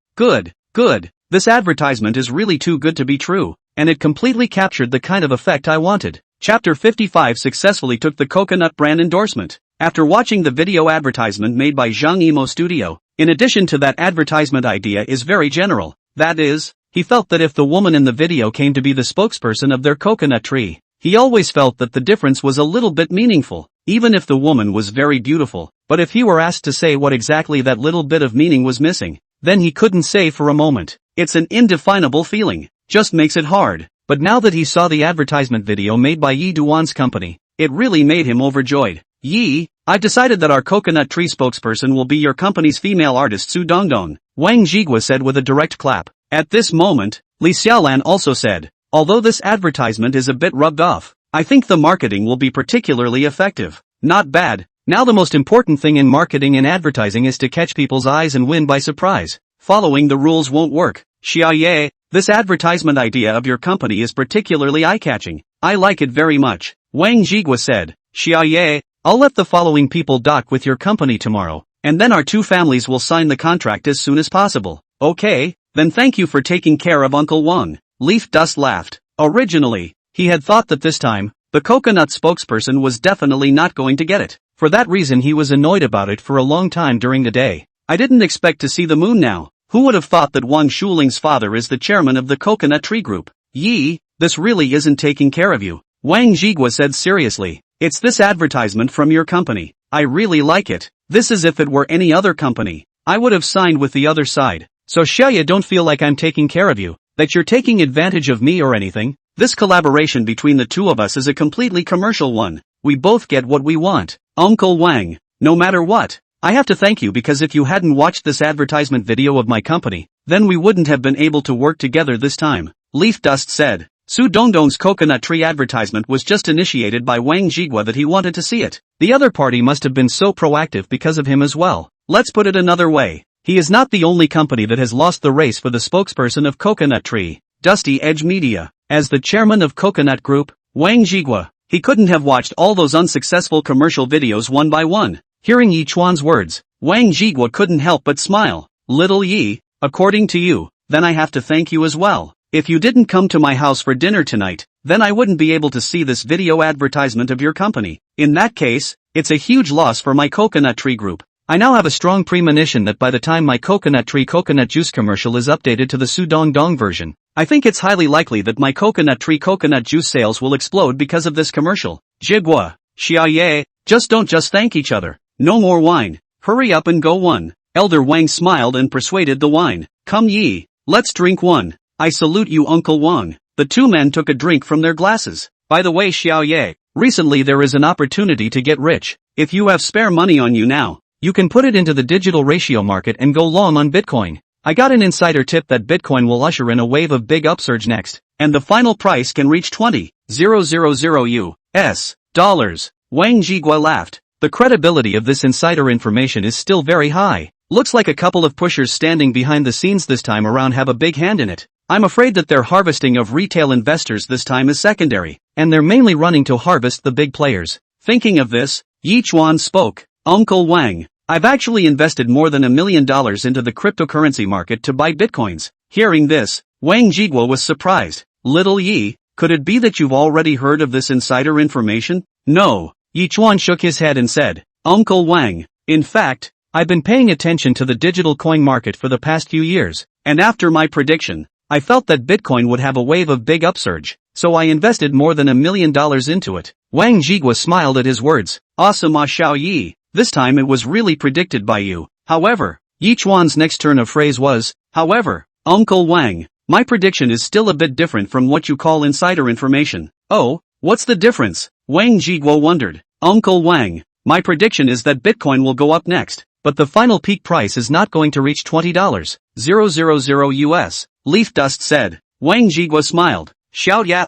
This advertisement is really too good to be true, and it completely captured the kind of effect I wanted. Chapter 55 successfully took the coconut brand endorsement. After watching the video advertisement made by Zhang Yimou Studio, in addition to that advertisement idea is very general. That is, He felt that if the woman in the video came to be the spokesperson of their coconut tree, he always felt that the difference was a little bit meaningful, even if the woman was very beautiful. But if he were asked to say what exactly that little bit of meaning was missing, then he couldn't say for a moment. It's an indefinable feeling, just makes it hard. But now that he saw the advertisement video made by Yi Duan's company, it really made him overjoyed. Yi, I've decided that our coconut tree spokesperson will be your company's female artist Su Dongdong, Wang Jigua said with a direct clap. At this moment, Li Xiaolan also said, although this advertisement is a bit rubbed off, I think the marketing will be particularly effective. Not bad. Now the most important thing in marketing and advertising is to catch people's eyes and win by surprise. Following the rules won't work. Xiaoye, this advertisement idea of your company is particularly eye-catching. I like it very much. Wang Jigua said. Xiaoye, I'll let the following people dock with your company tomorrow, and then our two families will sign the contract as soon as possible. Okay, then thank you for taking care of Uncle Wang. Leaf Dust laughed. Originally, he had thought that this time, the coconut spokesperson was definitely not going to get it. For that reason he was annoyed about it for a long time during the day. I didn't expect to see the moon now. Who would have thought that Wang Shuling's father is the chairman of the coconut tree group? Yi, this really isn't taking care of you. Wang Jigua said seriously. It's this advertisement from your company. I really like it. This is if it were any other company, I would have signed with the other side. So Xiaoye, don't feel like I'm taking care of you, that you're taking advantage of me or anything. This collaboration between the two of us is a completely commercial one. We both get what we want. Uncle Wang, no matter what, I have to thank you because if you hadn't watched this advertisement video of my company, then we wouldn't have been able to work together this time. Leaf Dust said. Su Dongdong's coconut tree advertisement was just initiated by Wang Jigua that he wanted to see it. The other party must have been so proactive because of him as well. Let's put it another way. He is not the only company that has lost the race for the spokesperson of Coconut Tree. Dusty Edge Media. As the chairman of Coconut Group, Wang Jigua, he couldn't have watched all those unsuccessful commercial videos one by one. Hearing Yi Chuan's words, Wang Jigua couldn't help but smile. Little Yi, according to you, then I have to thank you as well. If you didn't come to my house for dinner tonight, then I wouldn't be able to see this video advertisement of your company. In that case, it's a huge loss for my Coconut Tree Group. I now have a strong premonition that by the time my Coconut Tree coconut juice commercial is updated to the Su Dongdong version, I think it's highly likely that my Coconut Tree coconut juice sales will explode because of this commercial. Jigua, Xiaoye, just don't thank each other. No more wine. Hurry up and go one. Elder Wang smiled and persuaded the wine. Come Yi, let's drink one. I salute you Uncle Wang. The two men took a drink from their glasses. By the way Xiaoye, recently there is an opportunity to get rich. If you have spare money on you now, you can put it into the digital ratio market and go long on Bitcoin. I got an insider tip that Bitcoin will usher in a wave of big upsurge next, and the final price can reach $20,000 US dollars. Wang Jigua laughed. The credibility of this insider information is still very high. Looks like a couple of pushers standing behind the scenes this time around have a big hand in it. I'm afraid that their harvesting of retail investors this time is secondary, and they're mainly running to harvest the big players. Thinking of this, Yi Chuan spoke. Uncle Wang, I've actually invested more than $1 million into the cryptocurrency market to buy bitcoins. Hearing this, Wang Jigua was surprised. Little Yi, could it be that you've already heard of this insider information? No. Yi Chuan shook his head and said, Uncle Wang, in fact, I've been paying attention to the digital coin market for the past few years, and after my prediction, I felt that Bitcoin would have a wave of big upsurge, so I invested more than $1 million into it. Wang Jigua smiled at his words. Awesome Xiao Yi, this time it was really predicted by you. However, Yi Chuan's next turn of phrase was, however, Uncle Wang, my prediction is still a bit different from what you call insider information. Oh, what's the difference? Wang Jigua wondered. Uncle Wang, my prediction is that Bitcoin will go up next, but the final peak price is not going to reach $20,000 US. Leaf Dust said. Wang Jigua smiled. Shout ya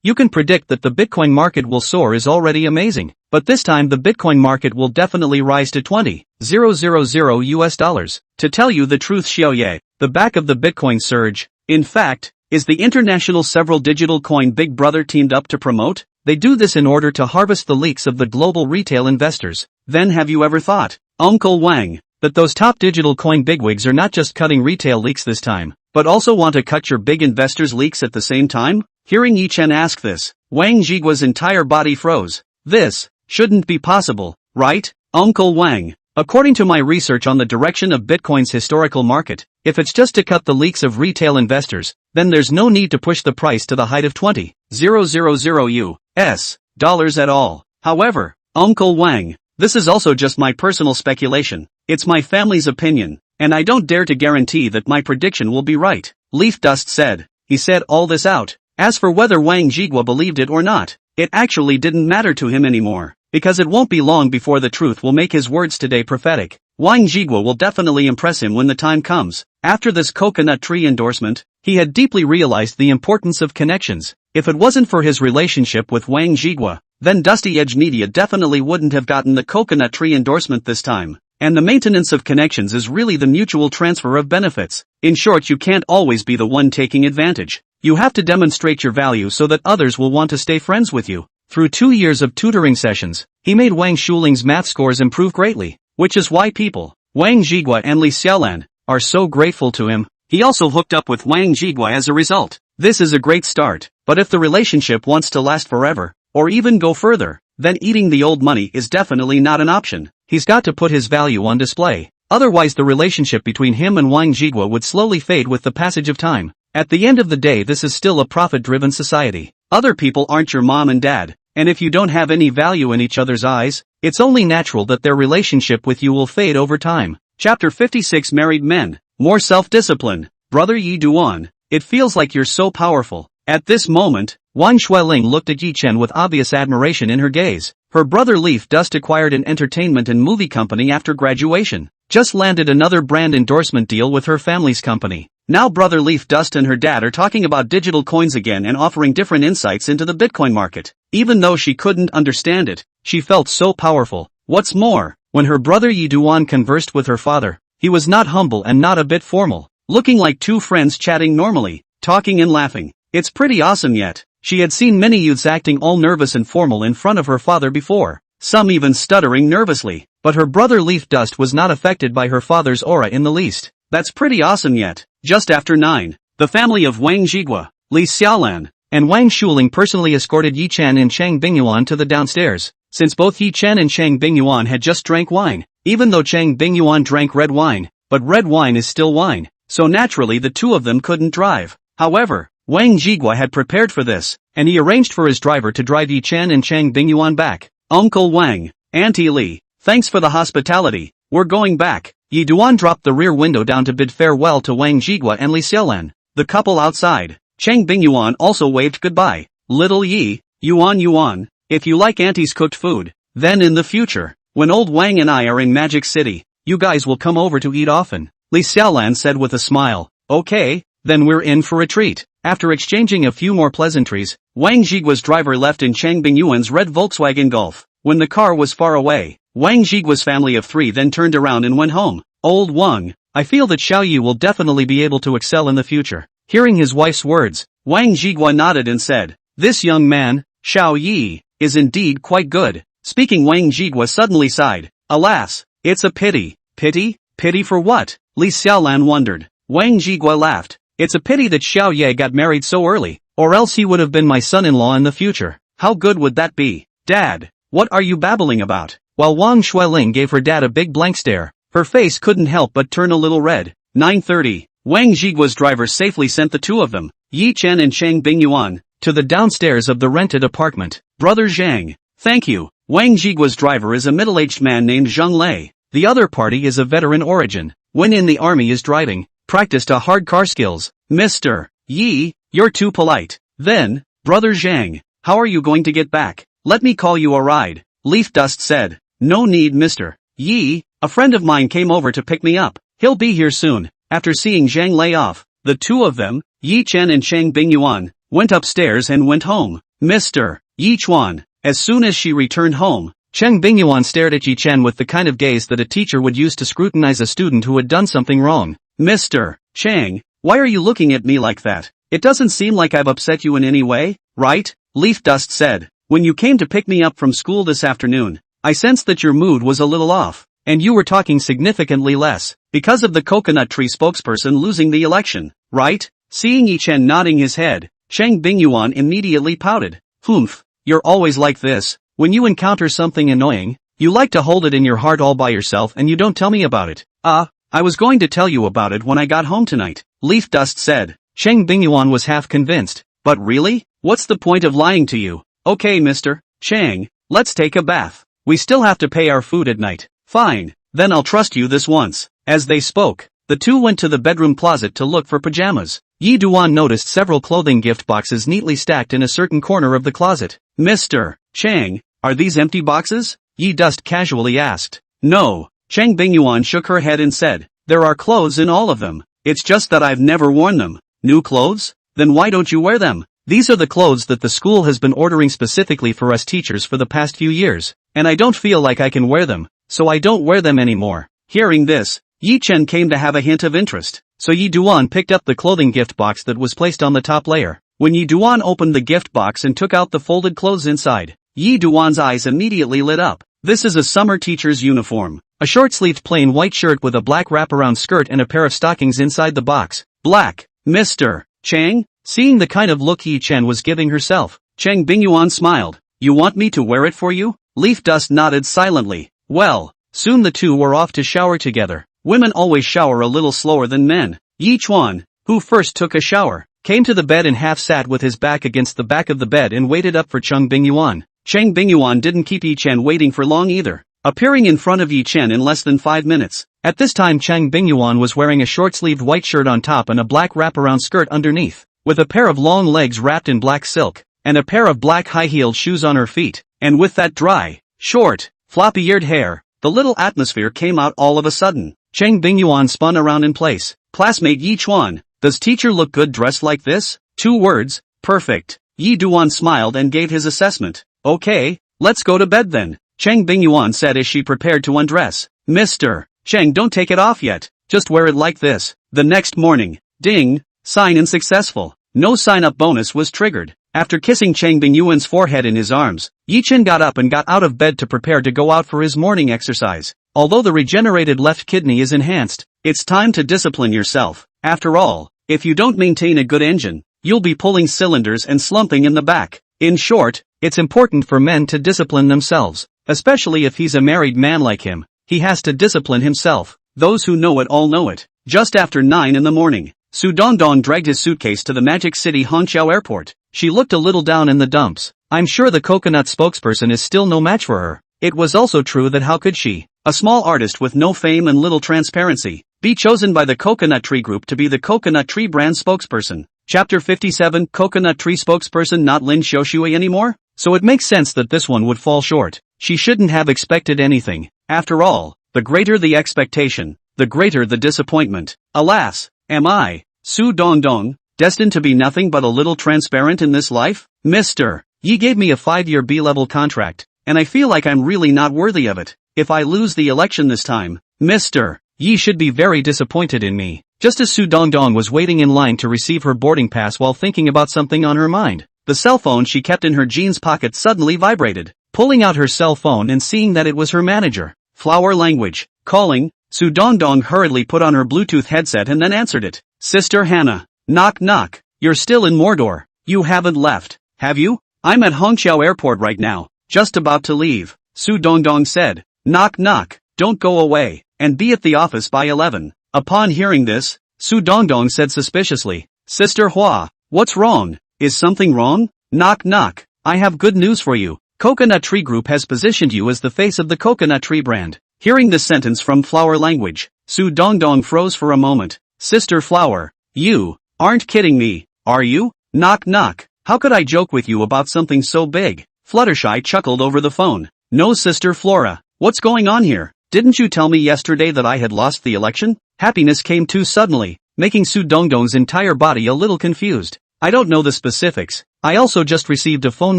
you can predict that the Bitcoin market will soar is already amazing, but this time the Bitcoin market will definitely rise to $20,000 US dollars. To tell you the truth Xiaoye, the back of the Bitcoin surge, in fact, is the international several digital coin Big Brother teamed up to promote. They do this in order to harvest the leaks of the global retail investors. Then have you ever thought, Uncle Wang, that those top digital coin bigwigs are not just cutting retail leaks this time, but also want to cut your big investors' leaks at the same time? Hearing Yi Chen ask this, Wang Jigua's entire body froze. This shouldn't be possible, right, Uncle Wang? According to my research on the direction of Bitcoin's historical market, if it's just to cut the leaks of retail investors, then there's no need to push the price to the height of 20,000 US dollars at all. However, Uncle Wang, this is also just my personal speculation. It's my family's opinion, and I don't dare to guarantee that my prediction will be right. Leaf Dust said. He said all this out. As for whether Wang Jigua believed it or not, it actually didn't matter to him anymore, because it won't be long before the truth will make his words today prophetic. Wang Jigua will definitely impress him when the time comes. After this coconut tree endorsement, he had deeply realized the importance of connections. If it wasn't for his relationship with Wang Jigua, then Dusty Edge Media definitely wouldn't have gotten the coconut tree endorsement this time. And the maintenance of connections is really the mutual transfer of benefits. In short, you can't always be the one taking advantage. You have to demonstrate your value so that others will want to stay friends with you. Through 2 years of tutoring sessions, he made Wang Shuling's math scores improve greatly, which is why people, Wang Jigua and Li Xiaolan, are so grateful to him. He also hooked up with Wang Jigua as a result. This is a great start, but if the relationship wants to last forever, or even go further, then eating the old money is definitely not an option. He's got to put his value on display. Otherwise the relationship between him and Wang Jigua would slowly fade with the passage of time. At the end of the day, this is still a profit-driven society. Other people aren't your mom and dad, and if you don't have any value in each other's eyes, it's only natural that their relationship with you will fade over time. Chapter 56 Married Men. More self-discipline. Brother Yi Duan, it feels like you're so powerful. At this moment, Wang Xueling looked at Yi Chen with obvious admiration in her gaze. Her brother Leaf Dust acquired an entertainment and movie company after graduation. Just landed another brand endorsement deal with her family's company. Now brother Leaf Dust and her dad are talking about digital coins again and offering different insights into the Bitcoin market. Even though she couldn't understand it, she felt so powerful. What's more, when her brother Yi Duan conversed with her father, he was not humble and not a bit formal, looking like two friends chatting normally, talking and laughing. It's pretty awesome yet. She had seen many youths acting all nervous and formal in front of her father before, some even stuttering nervously, but her brother Leaf Dust was not affected by her father's aura in the least. That's pretty awesome yet. Just after 9, the family of Wang Jigua, Li Xiaolan, and Wang Shuling personally escorted Yi Chen and Chang Bingyuan to the downstairs, since both Yi Chen and Chang Bingyuan had just drank wine, even though Chang Bingyuan drank red wine, but red wine is still wine, so naturally the two of them couldn't drive. However, Wang Jigua had prepared for this, and he arranged for his driver to drive Yi Chen and Chang Bingyuan back. Uncle Wang, Auntie Li, thanks for the hospitality, we're going back. Yi Duan dropped the rear window down to bid farewell to Wang Jigua and Li Xiaolan. The couple outside, Chang Bingyuan also waved goodbye. Little Yi, Yuan, if you like Auntie's cooked food, then in the future, when old Wang and I are in Magic City, you guys will come over to eat often. Li Xiaolan said with a smile. Okay, then we're in for a treat. After exchanging a few more pleasantries, Wang Jigua's driver left in Chang Bingyuan's red Volkswagen Golf. When the car was far away, Wang Jigua's family of 3 then turned around and went home. Old Wang, I feel that Xiao Yi will definitely be able to excel in the future. Hearing his wife's words, Wang Jigua nodded and said, this young man, Xiao Yi, is indeed quite good. Speaking, Wang Jigua suddenly sighed. Alas, it's a pity. Pity? Pity for what? Li Xiaolan wondered. Wang Jigua laughed. It's a pity that Xiao Ye got married so early, or else he would have been my son-in-law in the future. How good would that be? Dad, what are you babbling about? While Wang Xueling gave her dad a big blank stare, her face couldn't help but turn a little red. 9:30, Wang Jigua's driver safely sent the two of them, Yi Chen and Chang Bingyuan, to the downstairs of the rented apartment. Brother Zhang, thank you. Wang Jigua's driver is a middle-aged man named Zhang Lei. The other party is a veteran origin. When in the army is driving, practiced a hard car skills. Mr. Yi, you're too polite. Then, Brother Zhang, how are you going to get back? Let me call you a ride. Leaf Dust said. No need, Mr. Yi, a friend of mine came over to pick me up. He'll be here soon. After seeing Zhang Lei off, the two of them, Yi Chen and Chang Bingyuan, went upstairs and went home. Mr. Yi Chuan, as soon as she returned home, Chang Bingyuan stared at Yi Chen with the kind of gaze that a teacher would use to scrutinize a student who had done something wrong. Mr. Chang, why are you looking at me like that? It doesn't seem like I've upset you in any way, right? Leaf Dust said. When you came to pick me up from school this afternoon, I sensed that your mood was a little off, and you were talking significantly less, because of the coconut tree spokesperson losing the election, right? Seeing Yi Chen nodding his head, Chang Bingyuan immediately pouted. Humph, you're always like this. When you encounter something annoying, You like to hold it in your heart all by yourself and you don't tell me about it. I was going to tell you about it when I got home tonight, Leaf Dust said. Cheng Bingyuan was half convinced. But really? What's the point of lying to you? Okay, Mr. Chang, let's take a bath. We still have to pay our food at night. Fine, then I'll trust you this once. As they spoke, the two went to the bedroom closet to look for pajamas. Yi Duan noticed several clothing gift boxes neatly stacked in a certain corner of the closet. Mr. Chang, are these empty boxes? Yi Dust casually asked. No. Cheng Bingyuan shook her head and said, there are clothes in all of them. It's just that I've never worn them. New clothes? Then why don't you wear them? These are the clothes that the school has been ordering specifically for us teachers for the past few years, and I don't feel like I can wear them, so I don't wear them anymore. Hearing this, Yi Chen came to have a hint of interest, so Yi Duan picked up the clothing gift box that was placed on the top layer. When Yi Duan opened the gift box and took out the folded clothes inside, Yi Duan's eyes immediately lit up. This is a summer teacher's uniform. A short-sleeved plain white shirt with a black wraparound skirt and a pair of stockings inside the box. Black. Mr. Chang? Seeing the kind of look Yi Chen was giving herself, Cheng Bingyuan smiled. You want me to wear it for you? Leaf Dust nodded silently. Well, soon the two were off to shower together. Women always shower a little slower than men. Yi Chuan, who first took a shower, came to the bed and half sat with his back against the back of the bed and waited up for Cheng Bingyuan. Cheng Bingyuan didn't keep Yi Chen waiting for long either, appearing in front of Yi Chen in less than 5 minutes. At this time Cheng Bingyuan was wearing a short-sleeved white shirt on top and a black wraparound skirt underneath, with a pair of long legs wrapped in black silk, and a pair of black high-heeled shoes on her feet. And with that dry, short, floppy-eared hair, the little atmosphere came out all of a sudden. Cheng Bingyuan spun around in place. Classmate Yi Chuan, does teacher look good dressed like this? 2 words, perfect. Yi Duan smiled and gave his assessment. Okay, let's go to bed then, Cheng Bingyuan said as she prepared to undress. Mr. Cheng, don't take it off yet, just wear it like this. The next morning, ding, sign-in successful. No sign-up bonus was triggered. After kissing Cheng Bingyuan's forehead in his arms, Yi Chen got up and got out of bed to prepare to go out for his morning exercise. Although the regenerated left kidney is enhanced, it's time to discipline yourself. After all, if you don't maintain a good engine, you'll be pulling cylinders and slumping in the back. In short, it's important for men to discipline themselves, especially if he's a married man like him. He has to discipline himself. Those who know it all know it. Just after 9 in the morning, Su Dongdong dragged his suitcase to the Magic City Hangzhou airport. She looked a little down in the dumps. I'm sure the coconut spokesperson is still no match for her. It was also true that how could she, a small artist with no fame and little transparency, be chosen by the Coconut Tree Group to be the Coconut Tree brand spokesperson? Chapter 57, Coconut Tree spokesperson not Lin Xiaoshui anymore? So it makes sense that this one would fall short. She shouldn't have expected anything. After all, the greater the expectation, the greater the disappointment. Alas, am I, Su Dongdong, destined to be nothing but a little transparent in this life? Mr. Yi gave me a 5-year B-level contract, and I feel like I'm really not worthy of it. If I lose the election this time, Mr. Yi should be very disappointed in me. Just as Su Dongdong was waiting in line to receive her boarding pass while thinking about something on her mind, the cell phone she kept in her jeans pocket suddenly vibrated. Pulling out her cell phone and seeing that it was her manager, Flower Language, calling, Su Dongdong hurriedly put on her Bluetooth headset and then answered it. Sister Hannah. Knock knock. You're still in Mordor. You haven't left, have you? I'm at Hangzhou airport right now, just about to leave, Su Dongdong said. Knock knock. Don't go away, and be at the office by 11. Upon hearing this, Su Dongdong said suspiciously, Sister Hua, what's wrong? Is something wrong? Knock knock. I have good news for you. Coconut Tree Group has positioned you as the face of the Coconut Tree brand. Hearing this sentence from Flower Language, Su Dongdong froze for a moment. Sister Flower, you aren't kidding me, are you? Knock knock. How could I joke with you about something so big? Fluttershy chuckled over the phone. No, Sister Flora, what's going on here? Didn't you tell me yesterday that I had lost the election? Happiness came too suddenly, making Su Dongdong's entire body a little confused. I don't know the specifics. I also just received a phone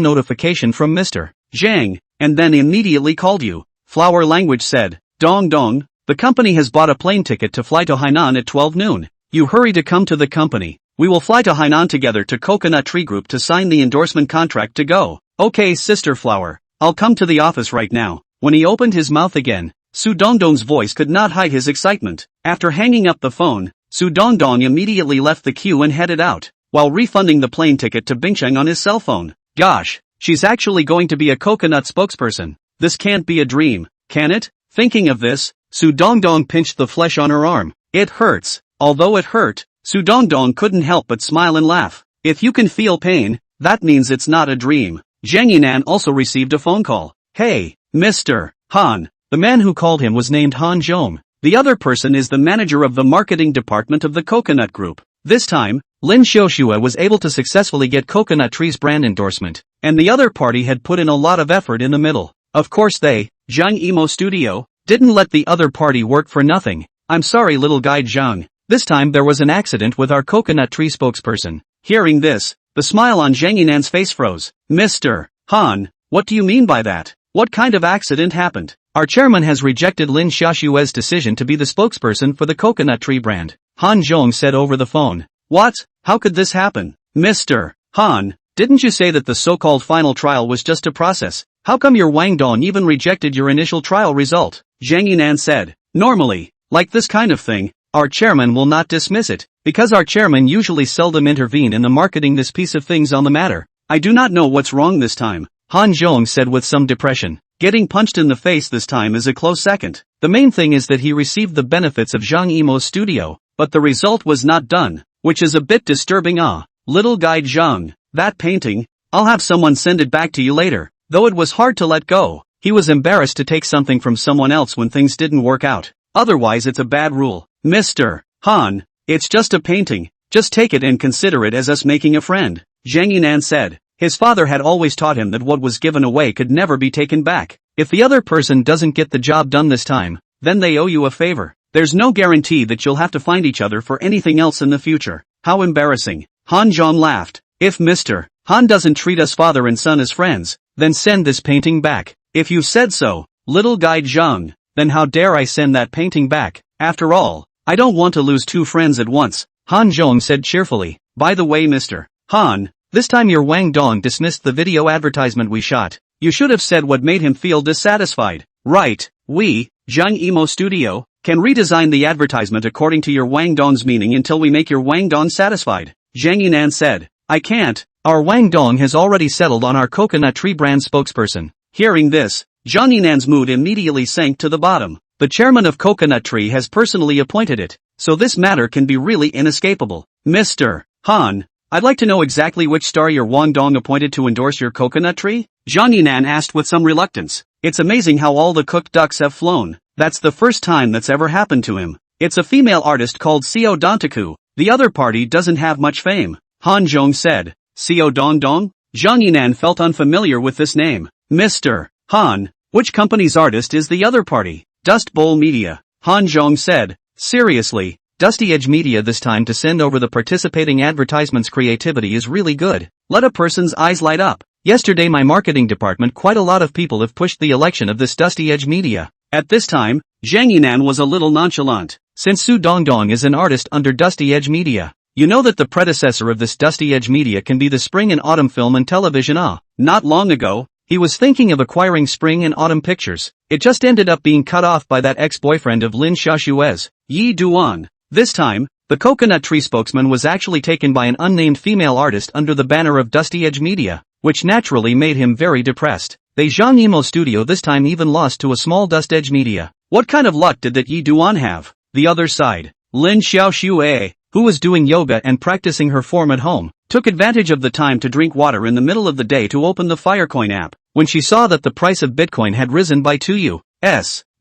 notification from Mr. Zhang, and then immediately called you. Flower Language said. Dong, the company has bought a plane ticket to fly to Hainan at 12 noon. You hurry to come to the company. We will fly to Hainan together to Coconut Tree Group to sign the endorsement contract to go. Okay, Sister Flower. I'll come to the office right now. When he opened his mouth again, Su Dongdong's voice could not hide his excitement. After hanging up the phone, Su Dongdong immediately left the queue and headed out, while refunding the plane ticket to Bingcheng on his cell phone. Gosh, she's actually going to be a coconut spokesperson. This can't be a dream, can it? Thinking of this, Su Dongdong pinched the flesh on her arm. It hurts. Although it hurt, Su Dongdong couldn't help but smile and laugh. If you can feel pain, that means it's not a dream. Zhang Yinan also received a phone call. Hey, Mr. Han. The man who called him was named Han Zhong. The other person is the manager of the marketing department of the Coconut Group. This time, Lin Xiaoxue was able to successfully get Coconut Tree's brand endorsement, and the other party had put in a lot of effort in the middle. Of course they, Zhang Imo Studio, didn't let the other party work for nothing. I'm sorry little guide Zhang. This time there was an accident with our Coconut Tree spokesperson. Hearing this, the smile on Zhang Yinan's face froze. Mr. Han, what do you mean by that? What kind of accident happened? Our chairman has rejected Lin Xiaoxue's decision to be the spokesperson for the Coconut Tree brand. Han Zhong said over the phone. What? How could this happen? Mr. Han, didn't you say that the so-called final trial was just a process? How come your Wang Dong even rejected your initial trial result? Zhang Yinan said. Normally, like this kind of thing, our chairman will not dismiss it, because our chairman usually seldom intervene in the marketing this piece of things on the matter. I do not know what's wrong this time, Han Zhong said with some depression. Getting punched in the face this time is a close second. The main thing is that he received the benefits of Zhang Yimo's studio, but the result was not done, which is a bit disturbing. Little guide Zhang, that painting, I'll have someone send it back to you later. Though it was hard to let go, he was embarrassed to take something from someone else when things didn't work out. Otherwise it's a bad rule. Mr. Han, it's just a painting, just take it and consider it as us making a friend, Zhang Yinan said. His father had always taught him that what was given away could never be taken back. If the other person doesn't get the job done this time, then they owe you a favor. There's no guarantee that you'll have to find each other for anything else in the future. How embarrassing. Han Zhong laughed. If Mr. Han doesn't treat us father and son as friends, then send this painting back. If you said so, little guide Zhang, then how dare I send that painting back? After all, I don't want to lose two friends at once, Han Zhong said cheerfully. By the way Mr. Han, this time your Wang Dong dismissed the video advertisement we shot. You should have said what made him feel dissatisfied. Right, we, Zhang Imo Studio, can redesign the advertisement according to your Wang Dong's meaning until we make your Wang Dong satisfied, Zhang Yinan said. I can't. Our Wang Dong has already settled on our Coconut Tree brand spokesperson. Hearing this, Zhang Yinan's mood immediately sank to the bottom. The chairman of Coconut Tree has personally appointed it, so this matter can be really inescapable. Mr. Han, I'd like to know exactly which star your Wang Dong appointed to endorse your Coconut Tree? Zhang Yinan asked with some reluctance. It's amazing how all the cooked ducks have flown. That's the first time that's ever happened to him. It's a female artist called Xiao Dantaku. The other party doesn't have much fame, Han Zhong said. Xiao Dongdong? Zhang Yinan felt unfamiliar with this name. Mr. Han, which company's artist is the other party? Dust Bowl Media, Han Zhong said. Seriously, Dusty Edge Media this time to send over the participating advertisements creativity is really good. Let a person's eyes light up. Yesterday my marketing department quite a lot of people have pushed the election of this Dusty Edge Media. At this time, Zhang Yinan was a little nonchalant. Since Su Dongdong is an artist under Dusty Edge Media, you know that the predecessor of this Dusty Edge Media can be the Spring and Autumn Film and Television. Not long ago, he was thinking of acquiring Spring and Autumn Pictures. It just ended up being cut off by that ex-boyfriend of Lin Xiaoxue's, Yi Duan. This time, the Coconut Tree spokesman was actually taken by an unnamed female artist under the banner of Dusty Edge Media, which naturally made him very depressed. The Zhang Imo Studio this time even lost to a small Dust Edge Media. What kind of luck did that Yi Duan have? The other side, Lin Xiaoxue, who was doing yoga and practicing her form at home, took advantage of the time to drink water in the middle of the day to open the Firecoin app. When she saw that the price of Bitcoin had risen by $2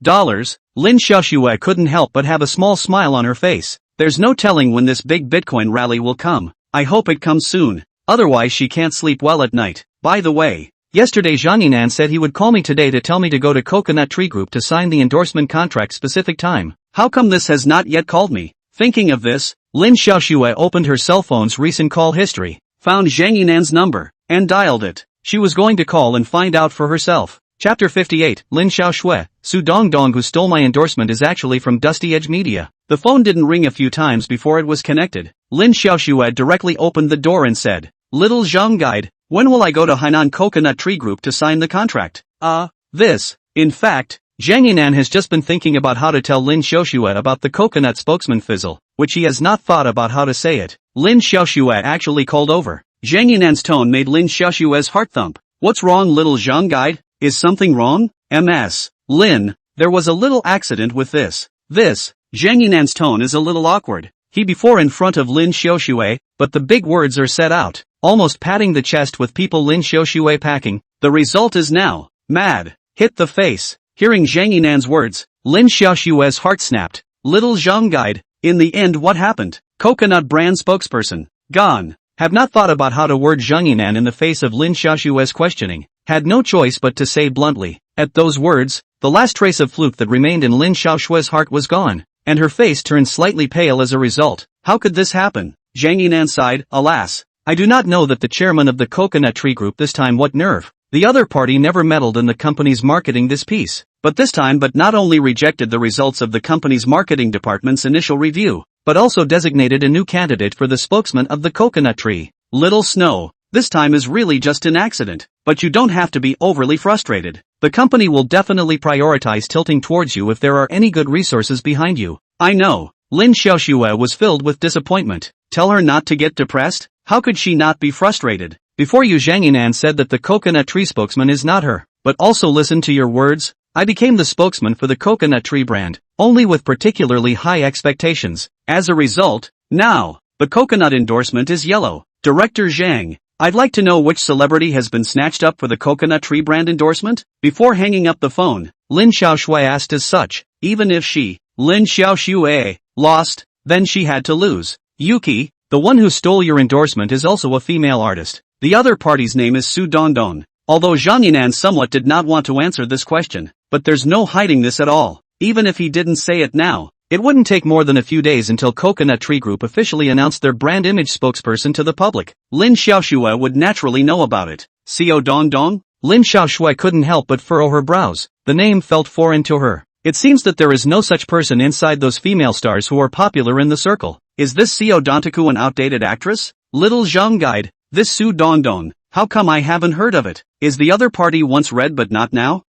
dollars, Lin Xiaoxue couldn't help but have a small smile on her face. There's no telling when this big Bitcoin rally will come. I hope it comes soon. Otherwise she can't sleep well at night. By the way, yesterday Zhang Yinan said he would call me today to tell me to go to Coconut Tree Group to sign the endorsement contract specific time. How come this has not yet called me? Thinking of this, Lin Xiaoxue opened her cell phone's recent call history, found Zhang Yinan's number, and dialed it. She was going to call and find out for herself. Chapter 58, Lin Xiaoxue, Su Dongdong who stole my endorsement is actually from Dusty Edge Media. The phone didn't ring a few times before it was connected. Lin Xiaoxue directly opened the door and said, Little Zhang Guide, when will I go to Hainan Coconut Tree Group to sign the contract? In fact, Zhang Yinan has just been thinking about how to tell Lin Xiaoxue about the coconut spokesman fizzle, which he has not thought about how to say it. Lin Xiaoxue actually called over. Zhang Yinan's tone made Lin Xiaoxue's heart thump. What's wrong little Zhang Guide? Is something wrong? MS. Lin, there was a little accident with this. Zhang Yinan's tone is a little awkward. He before in front of Lin Xiaoxue, but the big words are set out, almost patting the chest with people Lin Xiaoxue packing. The result is now, mad, hit the face. Hearing Zhang Yinan's words, Lin Xiaoxue's heart snapped. Little Zhang guide, in the end what happened? Coconut brand spokesperson, gone. Have not thought about how to word Zhang Yinan in the face of Lin Xiaoxue's questioning. Had no choice but to say bluntly. At those words, the last trace of fluke that remained in Lin Xiaoxue's heart was gone, and her face turned slightly pale as a result. How could this happen? Zhang Yinan sighed, alas. I do not know that the chairman of the Coconut Tree Group this time what nerve. The other party never meddled in the company's marketing this piece, but this time not only rejected the results of the company's marketing department's initial review, but also designated a new candidate for the spokesman of the coconut tree. Little Snow, this time is really just an accident, but you don't have to be overly frustrated. The company will definitely prioritize tilting towards you if there are any good resources behind you. I know. Lin Xiaoxue was filled with disappointment. Tell her not to get depressed? How could she not be frustrated? Before you Zhang Yinan said that the coconut tree spokesman is not her, but also listen to your words. I became the spokesman for the coconut tree brand, only with particularly high expectations. As a result, now, the coconut endorsement is yellow. Director Zhang, I'd like to know which celebrity has been snatched up for the coconut tree brand endorsement? Before hanging up the phone, Lin Xiaoxue asked as such, even if she, Lin Xiaoxue, lost, then she had to lose. Yuki, the one who stole your endorsement is also a female artist. The other party's name is Su Dongdong. Although Zhang Yinan somewhat did not want to answer this question, but there's no hiding this at all. Even if he didn't say it now, it wouldn't take more than a few days until Coconut Tree Group officially announced their brand image spokesperson to the public. Lin Xiaoxue would naturally know about it. Xiao Dongdong? Lin Xiaoxue couldn't help but furrow her brows. The name felt foreign to her. It seems that there is no such person inside those female stars who are popular in the circle. Is this Xiao Dontaku an outdated actress? Little Zhang guide, this Su Dongdong, how come I haven't heard of it? Is the other party once red but not now?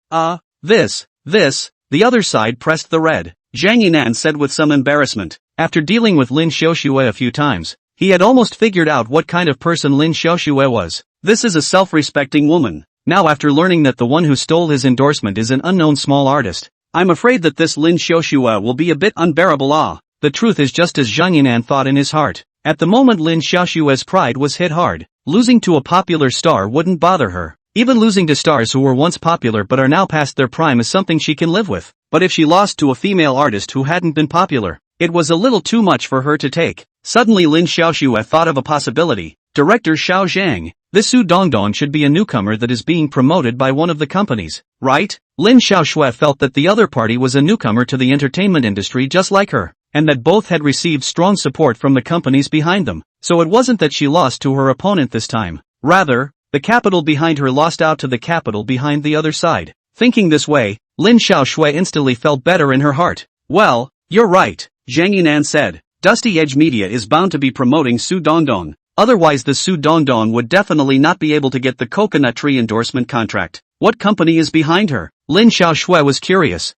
This, the other side pressed the red. Zhang Yinan said with some embarrassment. After dealing with Lin Xiaoxue a few times, he had almost figured out what kind of person Lin Xiaoxue was. This is a self-respecting woman. Now after learning that the one who stole his endorsement is an unknown small artist, I'm afraid that this Lin Xiaoxue will be a bit unbearable. The truth is just as Zhang Yinan thought in his heart. At the moment Lin Xiaoxue's pride was hit hard. Losing to a popular star wouldn't bother her. Even losing to stars who were once popular but are now past their prime is something she can live with. But if she lost to a female artist who hadn't been popular, it was a little too much for her to take. Suddenly Lin Xiaoxue thought of a possibility. Director Xiao Zhang, this Su Dongdong should be a newcomer that is being promoted by one of the companies, right? Lin Xiaoxue felt that the other party was a newcomer to the entertainment industry just like her, and that both had received strong support from the companies behind them. So it wasn't that she lost to her opponent this time. Rather, the capital behind her lost out to the capital behind the other side. Thinking this way, Lin Xiaoxue instantly felt better in her heart. Well, you're right, Zhang Yinan said. Dusty Edge Media is bound to be promoting Su Dongdong. Otherwise the Su Dongdong would definitely not be able to get the coconut tree endorsement contract. What company is behind her? Lin Xiaoxue was curious.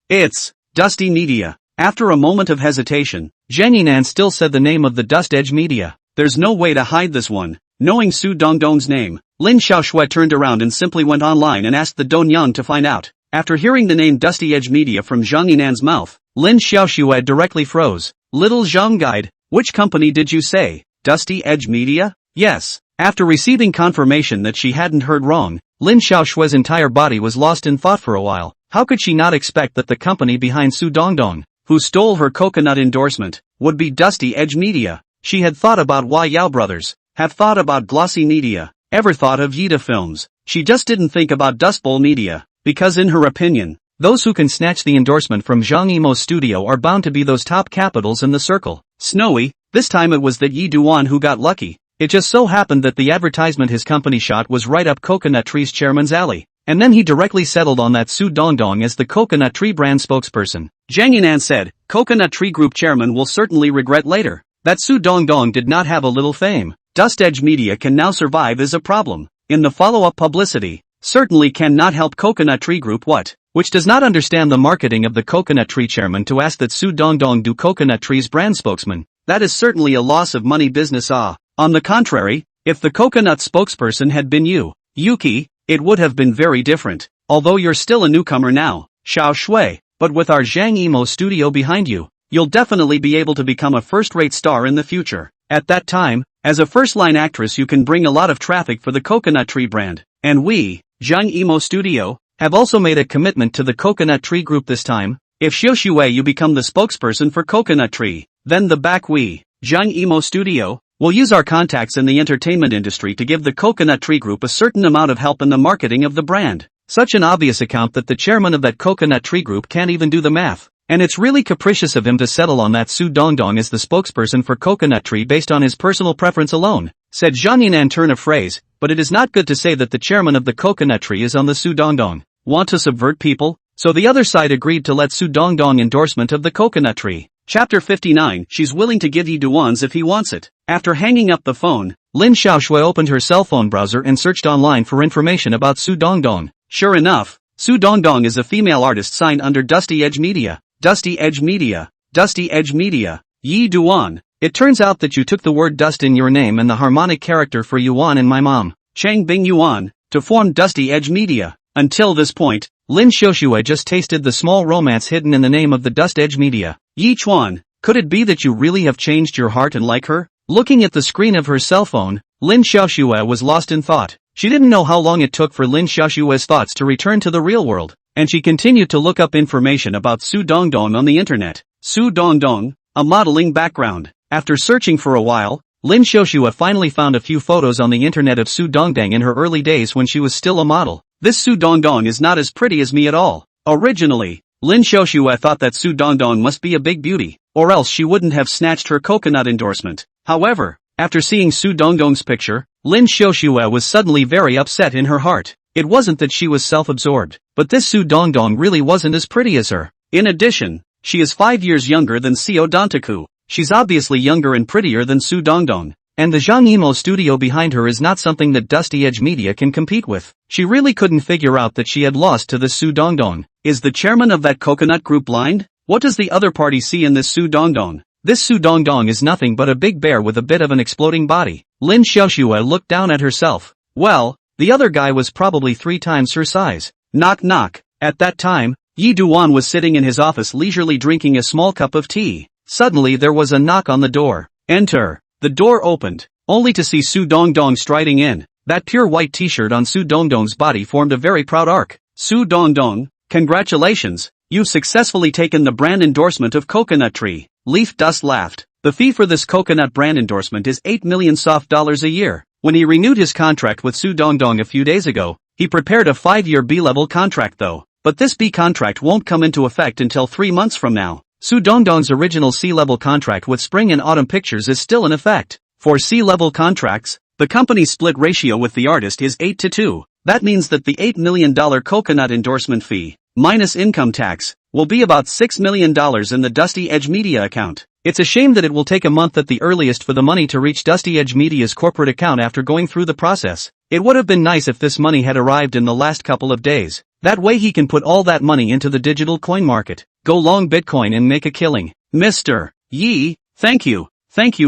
It's Dusty Media. After a moment of hesitation, Zhang Yinan still said the name of the Dust Edge Media. There's no way to hide this one. Knowing Su Dongdong's name, Lin Xiaoxue turned around and simply went online and asked the Donyang to find out. After hearing the name Dusty Edge Media from Zhang Yinan's mouth, Lin Xiaoxue directly froze. Little Zhang guide, which company did you say? Dusty Edge Media? Yes. After receiving confirmation that she hadn't heard wrong, Lin Xiaoxue's entire body was lost in thought for a while. How could she not expect that the company behind Su Dongdong, who stole her coconut endorsement, would be Dusty Edge Media? She had thought about Yao Brothers, have thought about Glossy Media, ever thought of Yida Films. She just didn't think about Dust Bowl Media, because in her opinion, those who can snatch the endorsement from Zhang Yimou's studio are bound to be those top capitals in the circle. Snowy, this time it was that Yi Duan who got lucky. It just so happened that the advertisement his company shot was right up Coconut Tree's chairman's alley. And then he directly settled on that Su Dongdong as the Coconut Tree brand spokesperson. Zhang Yinan said, Coconut Tree Group chairman will certainly regret later that Su Dongdong did not have a little fame. Dust Edge Media can now survive is a problem. In the follow-up publicity, certainly cannot help Coconut Tree Group which does not understand the marketing of the Coconut Tree chairman to ask that Su Dongdong do Coconut Tree's brand spokesman. That is certainly a loss of money business. On the contrary, if the coconut spokesperson had been you, Yuki, it would have been very different. although you're still a newcomer now, Xiao Shui, but with our Zhang Emo studio behind you, you'll definitely be able to become a first-rate star in the future. At that time, as a first-line actress you can bring a lot of traffic for the Coconut Tree brand, and we, Zhang Emo Studio, have also made a commitment to the Coconut Tree Group this time. If Xiaoshui you become the spokesperson for Coconut Tree, then the back we, Zhang Emo Studio, will use our contacts in the entertainment industry to give the Coconut Tree Group a certain amount of help in the marketing of the brand. Such an obvious account that the chairman of that Coconut Tree Group can't even do the math. And it's really capricious of him to settle on that Su Dongdong as the spokesperson for Coconut Tree based on his personal preference alone, said Zhang Yinan turn of phrase, but it is not good to say that the chairman of the Coconut Tree is on the Su Dongdong. Want to subvert people? So the other side agreed to let Su Dongdong endorsement of the Coconut Tree. Chapter 59, she's willing to give Yi Duans if he wants it. After hanging up the phone, Lin Xiaoshui opened her cell phone browser and searched online for information about Su Dongdong. Sure enough, Su Dongdong is a female artist signed under Dusty Edge Media. Dusty Edge Media. Dusty Edge Media. Yi Duan. It turns out that you took the word dust in your name and the harmonic character for Yuan and my mom, Chang Bing Yuan, to form Dusty Edge Media. Until this point, Lin Xiaoshui just tasted the small romance hidden in the name of the Dust Edge Media. Yi Chuan, could it be that you really have changed your heart and like her? Looking at the screen of her cell phone, Lin Xiaoshui was lost in thought. She didn't know how long it took for Lin Xiaoshui's thoughts to return to the real world, and she continued to look up information about Su Dongdong on the internet. Su Dongdong, a modeling background. After searching for a while, Lin Xiaoshui finally found a few photos on the internet of Su Dongdong in her early days when she was still a model. This Su Dongdong is not as pretty as me at all. Originally, Lin Xiaoshui thought that Su Dongdong must be a big beauty, or else she wouldn't have snatched her coconut endorsement. However, after seeing Su Dongdong's picture, Lin Xiaoshui was suddenly very upset in her heart. It wasn't that she was self-absorbed, but this Su Dongdong really wasn't as pretty as her. In addition, she is 5 years younger than Xiao Dantaku. She's obviously younger and prettier than Su Dongdong. And the Zhang Emo studio behind her is not something that Dusty Edge Media can compete with. She really couldn't figure out that she had lost to this Su Dongdong. Is the chairman of that coconut group blind? What does the other party see in this Su Dongdong? This Su Dongdong is nothing but a big bear with a bit of an exploding body. Lin Xiaoshui looked down at herself. Well, the other guy was probably 3 times her size. Knock knock. At that time, Yi Duan was sitting in his office leisurely drinking a small cup of tea. Suddenly there was a knock on the door. Enter. The door opened, only to see Su Dongdong striding in. That pure white t-shirt on Su Dongdong's body formed a very proud arc. Su Dongdong, congratulations, you've successfully taken the brand endorsement of Coconut Tree. Leaf Dust laughed. The fee for this coconut brand endorsement is 8 million soft dollars a year. When he renewed his contract with Su Dongdong a few days ago, he prepared a 5-year B-level contract though. But this B contract won't come into effect until 3 months from now. Su Dongdong's original C-level contract with Spring and Autumn Pictures is still in effect. For C-level contracts, the company's split ratio with the artist is 8-2. That means that the $8 million coconut endorsement fee, minus income tax, will be about $6 million in the Dusty Edge Media account. It's a shame that it will take a month at the earliest for the money to reach Dusty Edge Media's corporate account after going through the process. It would have been nice if this money had arrived in the last couple of days. That way he can put all that money into the digital coin market, go long Bitcoin and make a killing. Mr. Yi, thank you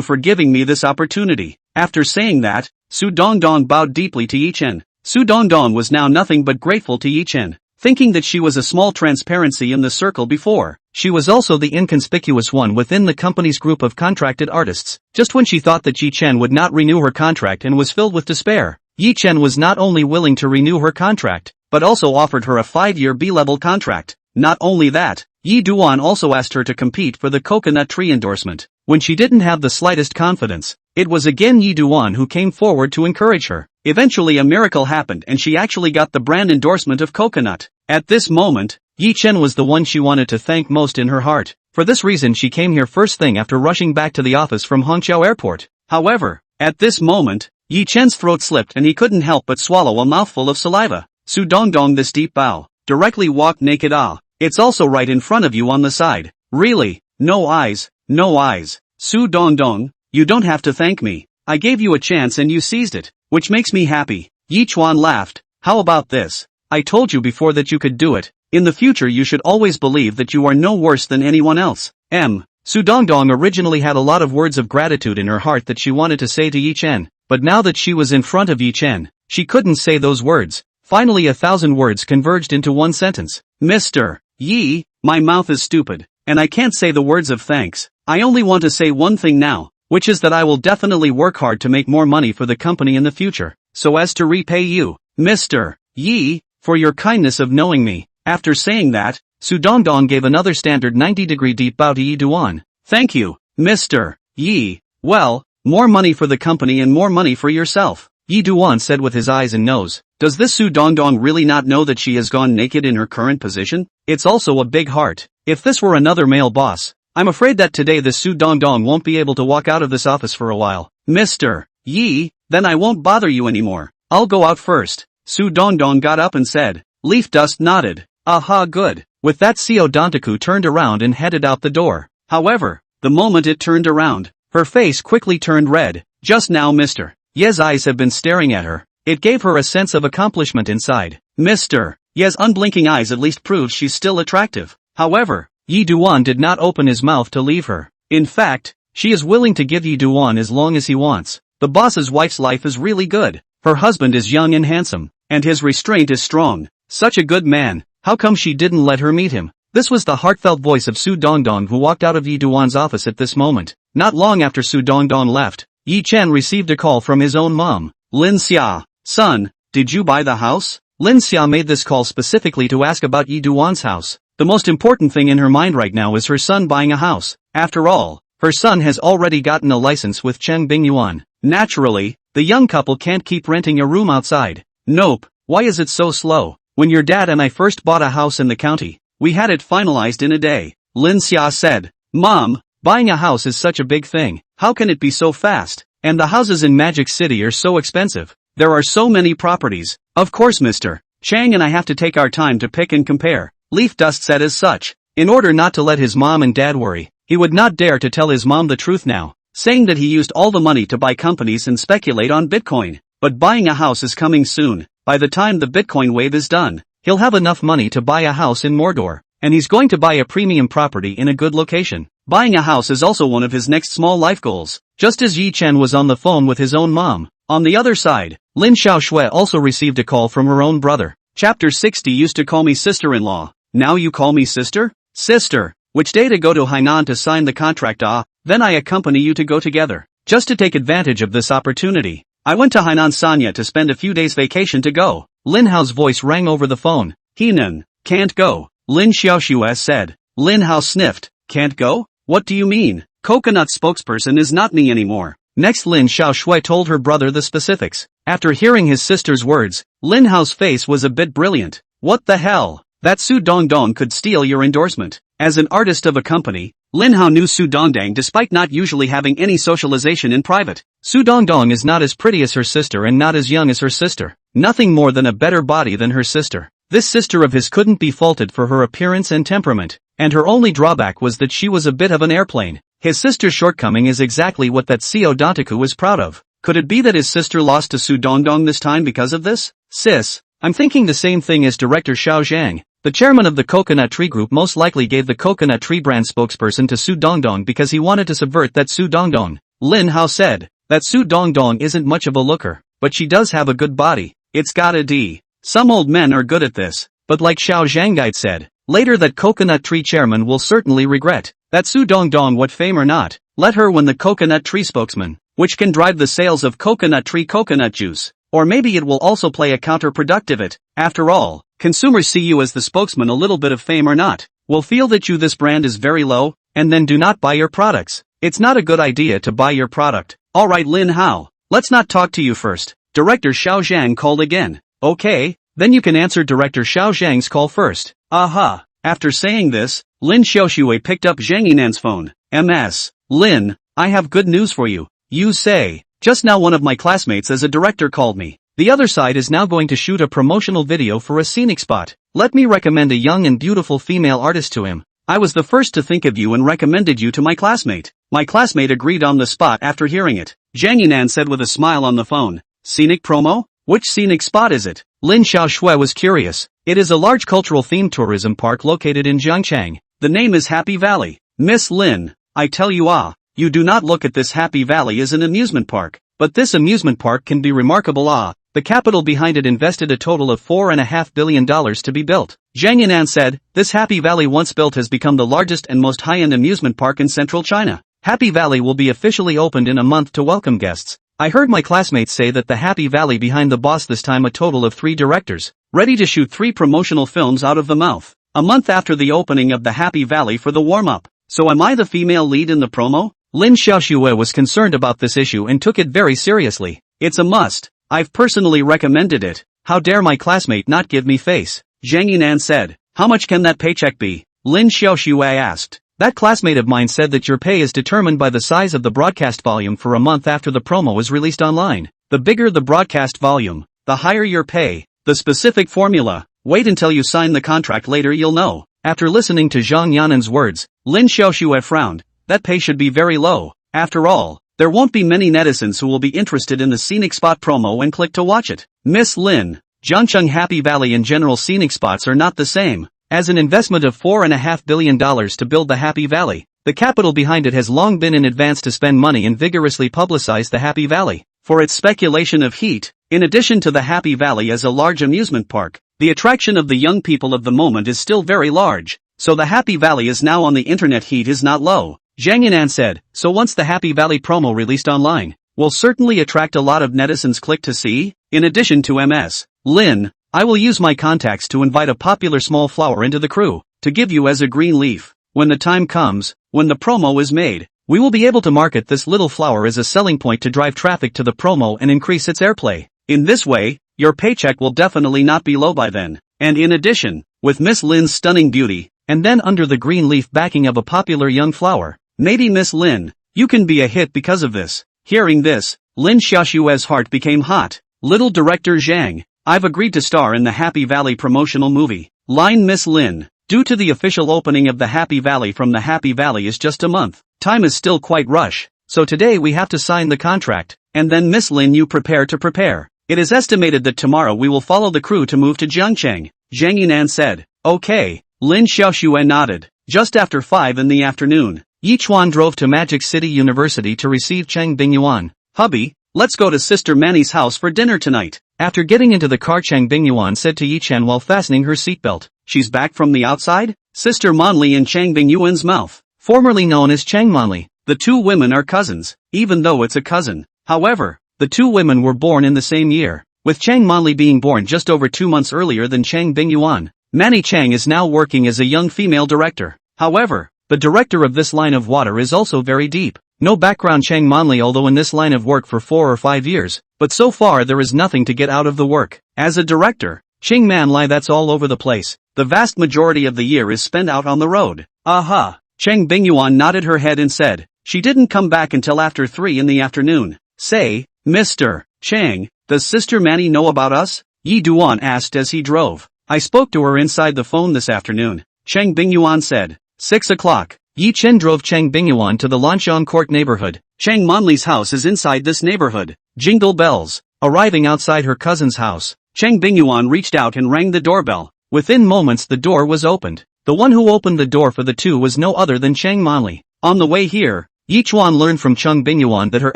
for giving me this opportunity. After saying that, Su Dongdong bowed deeply to Yi Chen. Su Dongdong was now nothing but grateful to Yi Chen. Thinking that she was a small transparency in the circle before, she was also the inconspicuous one within the company's group of contracted artists. Just when she thought that Yi Chen would not renew her contract and was filled with despair, Yi Chen was not only willing to renew her contract, but also offered her a 5-year B-level contract. Not only that, Yi Duan also asked her to compete for the Coconut Tree endorsement. When she didn't have the slightest confidence, it was again Yi Duan who came forward to encourage her. Eventually a miracle happened and she actually got the brand endorsement of Coconut. At this moment, Yi Chen was the one she wanted to thank most in her heart. For this reason she came here first thing after rushing back to the office from Hongqiao Airport. However, at this moment, Yi Chen's throat slipped and he couldn't help but swallow a mouthful of saliva. Su Dongdong, this deep bow. Directly walk naked. It's also right in front of you on the side. Really? No eyes, no eyes. Su Dongdong, you don't have to thank me. I gave you a chance and you seized it, which makes me happy. Yi Chuan laughed. How about this? I told you before that you could do it. In the future you should always believe that you are no worse than anyone else. Su Dongdong originally had a lot of words of gratitude in her heart that she wanted to say to Yi Chen, but now that she was in front of Yi Chen, she couldn't say those words. Finally 1,000 words converged into one sentence. Mr. Yi, my mouth is stupid, and I can't say the words of thanks. I only want to say one thing now, which is that I will definitely work hard to make more money for the company in the future, so as to repay you, Mr. Yi, for your kindness of knowing me. After saying that, Su Dongdong gave another standard 90-degree deep bow to Yi Duan. Thank you, Mr. Yi. Well, more money for the company and more money for yourself, Yi Duan said with his eyes and nose. Does this Su Dongdong really not know that she has gone naked in her current position? It's also a big heart. If this were another male boss, I'm afraid that today this Su Dongdong won't be able to walk out of this office for a while. Mr. Yi, then I won't bother you anymore. I'll go out first. Su Dongdong got up and said. Leaf Dust nodded. Aha, good. With that, Seo Dantaku turned around and headed out the door. However, the moment it turned around, her face quickly turned red. Just now Mr. Ye's eyes have been staring at her. It gave her a sense of accomplishment inside. Mr. Ye's unblinking eyes at least proved she's still attractive. However, Yi Duan did not open his mouth to leave her. In fact, she is willing to give Yi Duan as long as he wants. The boss's wife's life is really good. Her husband is young and handsome, and his restraint is strong. Such a good man. How come she didn't let her meet him? This was the heartfelt voice of Su Dongdong, who walked out of Yi Duan's office at this moment. Not long after Su Dongdong left, Yi Chen received a call from his own mom. Lin Xia, son, did you buy the house? Lin Xia made this call specifically to ask about Yi Duan's house. The most important thing in her mind right now is her son buying a house. After all, her son has already gotten a license with Cheng Bingyuan. Naturally, the young couple can't keep renting a room outside. Nope, why is it so slow? When your dad and I first bought a house in the county, we had it finalized in a day. Lin Xia said. Mom, buying a house is such a big thing. How can it be so fast? And the houses in Magic City are so expensive. There are so many properties. Of course Mr. Chang and I have to take our time to pick and compare. Leaf Dust said as such. In order not to let his mom and dad worry, he would not dare to tell his mom the truth now, saying that he used all the money to buy companies and speculate on Bitcoin. But buying a house is coming soon. By the time the Bitcoin wave is done, he'll have enough money to buy a house in Mordor, and he's going to buy a premium property in a good location. Buying a house is also one of his next small life goals. Just as Yi Chen was on the phone with his own mom, on the other side, Lin Xiaoshui also received a call from her own brother. Chapter 60 used to call me sister-in-law. Now you call me sister? Sister, which day to go to Hainan to sign the contract? Then I accompany you to go together. Just to take advantage of this opportunity, I went to Hainan Sanya to spend a few days vacation to go. Linhao's voice rang over the phone. Henan, can't go, Lin Xiaoshui said. Linhao sniffed. Can't go? What do you mean? Coconut spokesperson is not me anymore. Next Lin Xiaoshui told her brother the specifics. After hearing his sister's words, Linhao's face was a bit brilliant. What the hell? That Su Dongdong could steal your endorsement. As an artist of a company, Linhao knew Su Dongdong despite not usually having any socialization in private. Su Dongdong is not as pretty as her sister and not as young as her sister. Nothing more than a better body than her sister. This sister of his couldn't be faulted for her appearance and temperament, and her only drawback was that she was a bit of an airplane. His sister's shortcoming is exactly what that Seo Dantaku was proud of. Could it be that his sister lost to Su Dongdong this time because of this? Sis, I'm thinking the same thing as director Xiao Zhang. The chairman of the Coconut Tree Group most likely gave the Coconut Tree brand spokesperson to Su Dongdong because he wanted to subvert that Su Dongdong. Lin Hao said. That Su Dongdong isn't much of a looker, but she does have a good body. It's got a D. Some old men are good at this, but like Xiao Zhanggite said, later that Coconut Tree chairman will certainly regret. That Su Dongdong, what fame or not, let her win the Coconut Tree spokesman, which can drive the sales of Coconut Tree coconut juice. Or maybe it will also play a counterproductive it. After all, consumers see you as the spokesman, a little bit of fame or not, will feel that this brand is very low, and then do not buy your products. It's not a good idea to buy your product. Alright Lin Hao, let's not talk to you first. Director Xiao Zhang called again. Okay, then you can answer Director Xiao Zhang's call first. Aha. After saying this, Lin Xiaoshui picked up Zhang Yinan's phone. MS. Lin, I have good news for you. You say. Just now one of my classmates as a director called me. The other side is now going to shoot a promotional video for a scenic spot. Let me recommend a young and beautiful female artist to him. I was the first to think of you and recommended you to my classmate. My classmate agreed on the spot after hearing it. Zhang Yinan said with a smile on the phone. Scenic promo? Which scenic spot is it? Lin Xiaoshui was curious. It is a large cultural themed tourism park located in Jiangchang. The name is Happy Valley. Miss Lin, I tell you you do not look at this Happy Valley as an amusement park, but this amusement park can be remarkable The capital behind it invested a total of $4.5 billion to be built. Zhang Yinan said, "This Happy Valley once built has become the largest and most high-end amusement park in central China. Happy Valley will be officially opened in a month to welcome guests. I heard my classmates say that the Happy Valley behind the boss this time a total of 3 directors, ready to shoot 3 promotional films out of the mouth. A month after the opening of the Happy Valley for the warm-up. So am I the female lead in the promo?" Lin Xiaoxue was concerned about this issue and took it very seriously. "It's a must. I've personally recommended it. How dare my classmate not give me face?" Zhang Yinan said. "How much can that paycheck be?" Lin Xiaoxue asked. "That classmate of mine said that your pay is determined by the size of the broadcast volume for a month after the promo is released online. The bigger the broadcast volume, the higher your pay. The specific formula. Wait until you sign the contract, later you'll know." After listening to Zhang Yanan's words, Lin Xiaoxue frowned. That pay should be very low. After all, there won't be many netizens who will be interested in the scenic spot promo and click to watch it. "Miss Lin, Jiangcheng Happy Valley and general scenic spots are not the same. As an investment of $4.5 billion to build the Happy Valley, the capital behind it has long been in advance to spend money and vigorously publicize the Happy Valley for its speculation of heat. In addition to the Happy Valley as a large amusement park, the attraction of the young people of the moment is still very large, so the Happy Valley is now on the internet. Heat is not low." Zhang Yinan said, "So once the Happy Valley promo released online, will certainly attract a lot of netizens click to see. In addition to Ms. Lin, I will use my contacts to invite a popular small flower into the crew, to give you as a green leaf. When the time comes, when the promo is made, we will be able to market this little flower as a selling point to drive traffic to the promo and increase its airplay. In this way, your paycheck will definitely not be low by then. And in addition, with Miss Lin's stunning beauty, and then under the green leaf backing of a popular young flower, maybe Miss Lin, you can be a hit because of this." Hearing this, Lin Xiaoxue's heart became hot. "Little director Zhang, I've agreed to star in the Happy Valley promotional movie. Line Miss Lin, due to the official opening of the Happy Valley from the Happy Valley is just a month. Time is still quite rush, so today we have to sign the contract, and then Miss Lin you prepare to prepare. It is estimated that tomorrow we will follow the crew to move to Jiangcheng." Zhang Yinan said. "Okay." Lin Xiaoxue nodded. Just after 5 in the afternoon, Yichuan drove to Magic City University to receive Cheng Bingyuan. "Hubby, let's go to Sister Manny's house for dinner tonight." After getting into the car, Cheng Bingyuan said to Yichan while fastening her seatbelt. "She's back from the outside?" Sister Manli in Cheng Bingyuan's mouth, formerly known as Cheng Manli. The two women are cousins, even though it's a cousin. However, the two women were born in the same year, with Cheng Manli being born just over 2 months earlier than Cheng Bingyuan. Manny Cheng is now working as a young female director. However, the director of this line of water is also very deep. No background Cheng Manli although in this line of work for 4 or 5 years, but so far there is nothing to get out of the work. As a director, Cheng Manli that's all over the place. The vast majority of the year is spent out on the road. Aha! Cheng Bingyuan nodded her head and said, "She didn't come back until after 3 in the afternoon. Say, Mr. Cheng, does Sister Manny know about us?" Yi Duan asked as he drove. "I spoke to her inside the phone this afternoon," Cheng Bingyuan said. 6 o'clock. Yi Chen drove Cheng Bingyuan to the Lanxiang Court neighborhood. Cheng Manli's house is inside this neighborhood. Jingle bells. Arriving outside her cousin's house, Cheng Bingyuan reached out and rang the doorbell. Within moments the door was opened. The one who opened the door for the two was no other than Cheng Manli. On the way here, Yichuan learned from Cheng Bingyuan that her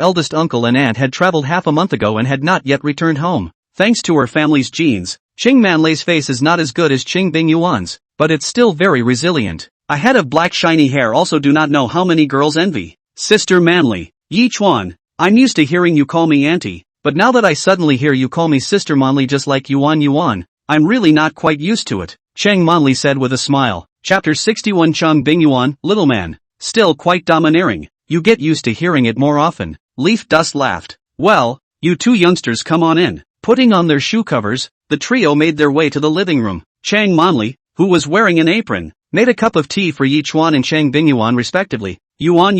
eldest uncle and aunt had traveled half a month ago and had not yet returned home. Thanks to her family's genes, Cheng Manli's face is not as good as Cheng Bingyuan's, but it's still very resilient. A head of black shiny hair also do not know how many girls envy. Sister Manli, Yichuan, I'm used to hearing you call me auntie, but now that I suddenly hear you call me Sister Manli just like Yuan, I'm really not quite used to it, Cheng Manli said with a smile. Chapter 61 Cheng Bingyuan, little man, still quite domineering. You get used to hearing it more often. Leaf Dust laughed. Well, you two youngsters come on in. Putting on their shoe covers, the trio made their way to the living room. Cheng Manli, who was wearing an apron, made a cup of tea for Yichuan and Cheng Bingyuan respectively. Yuan,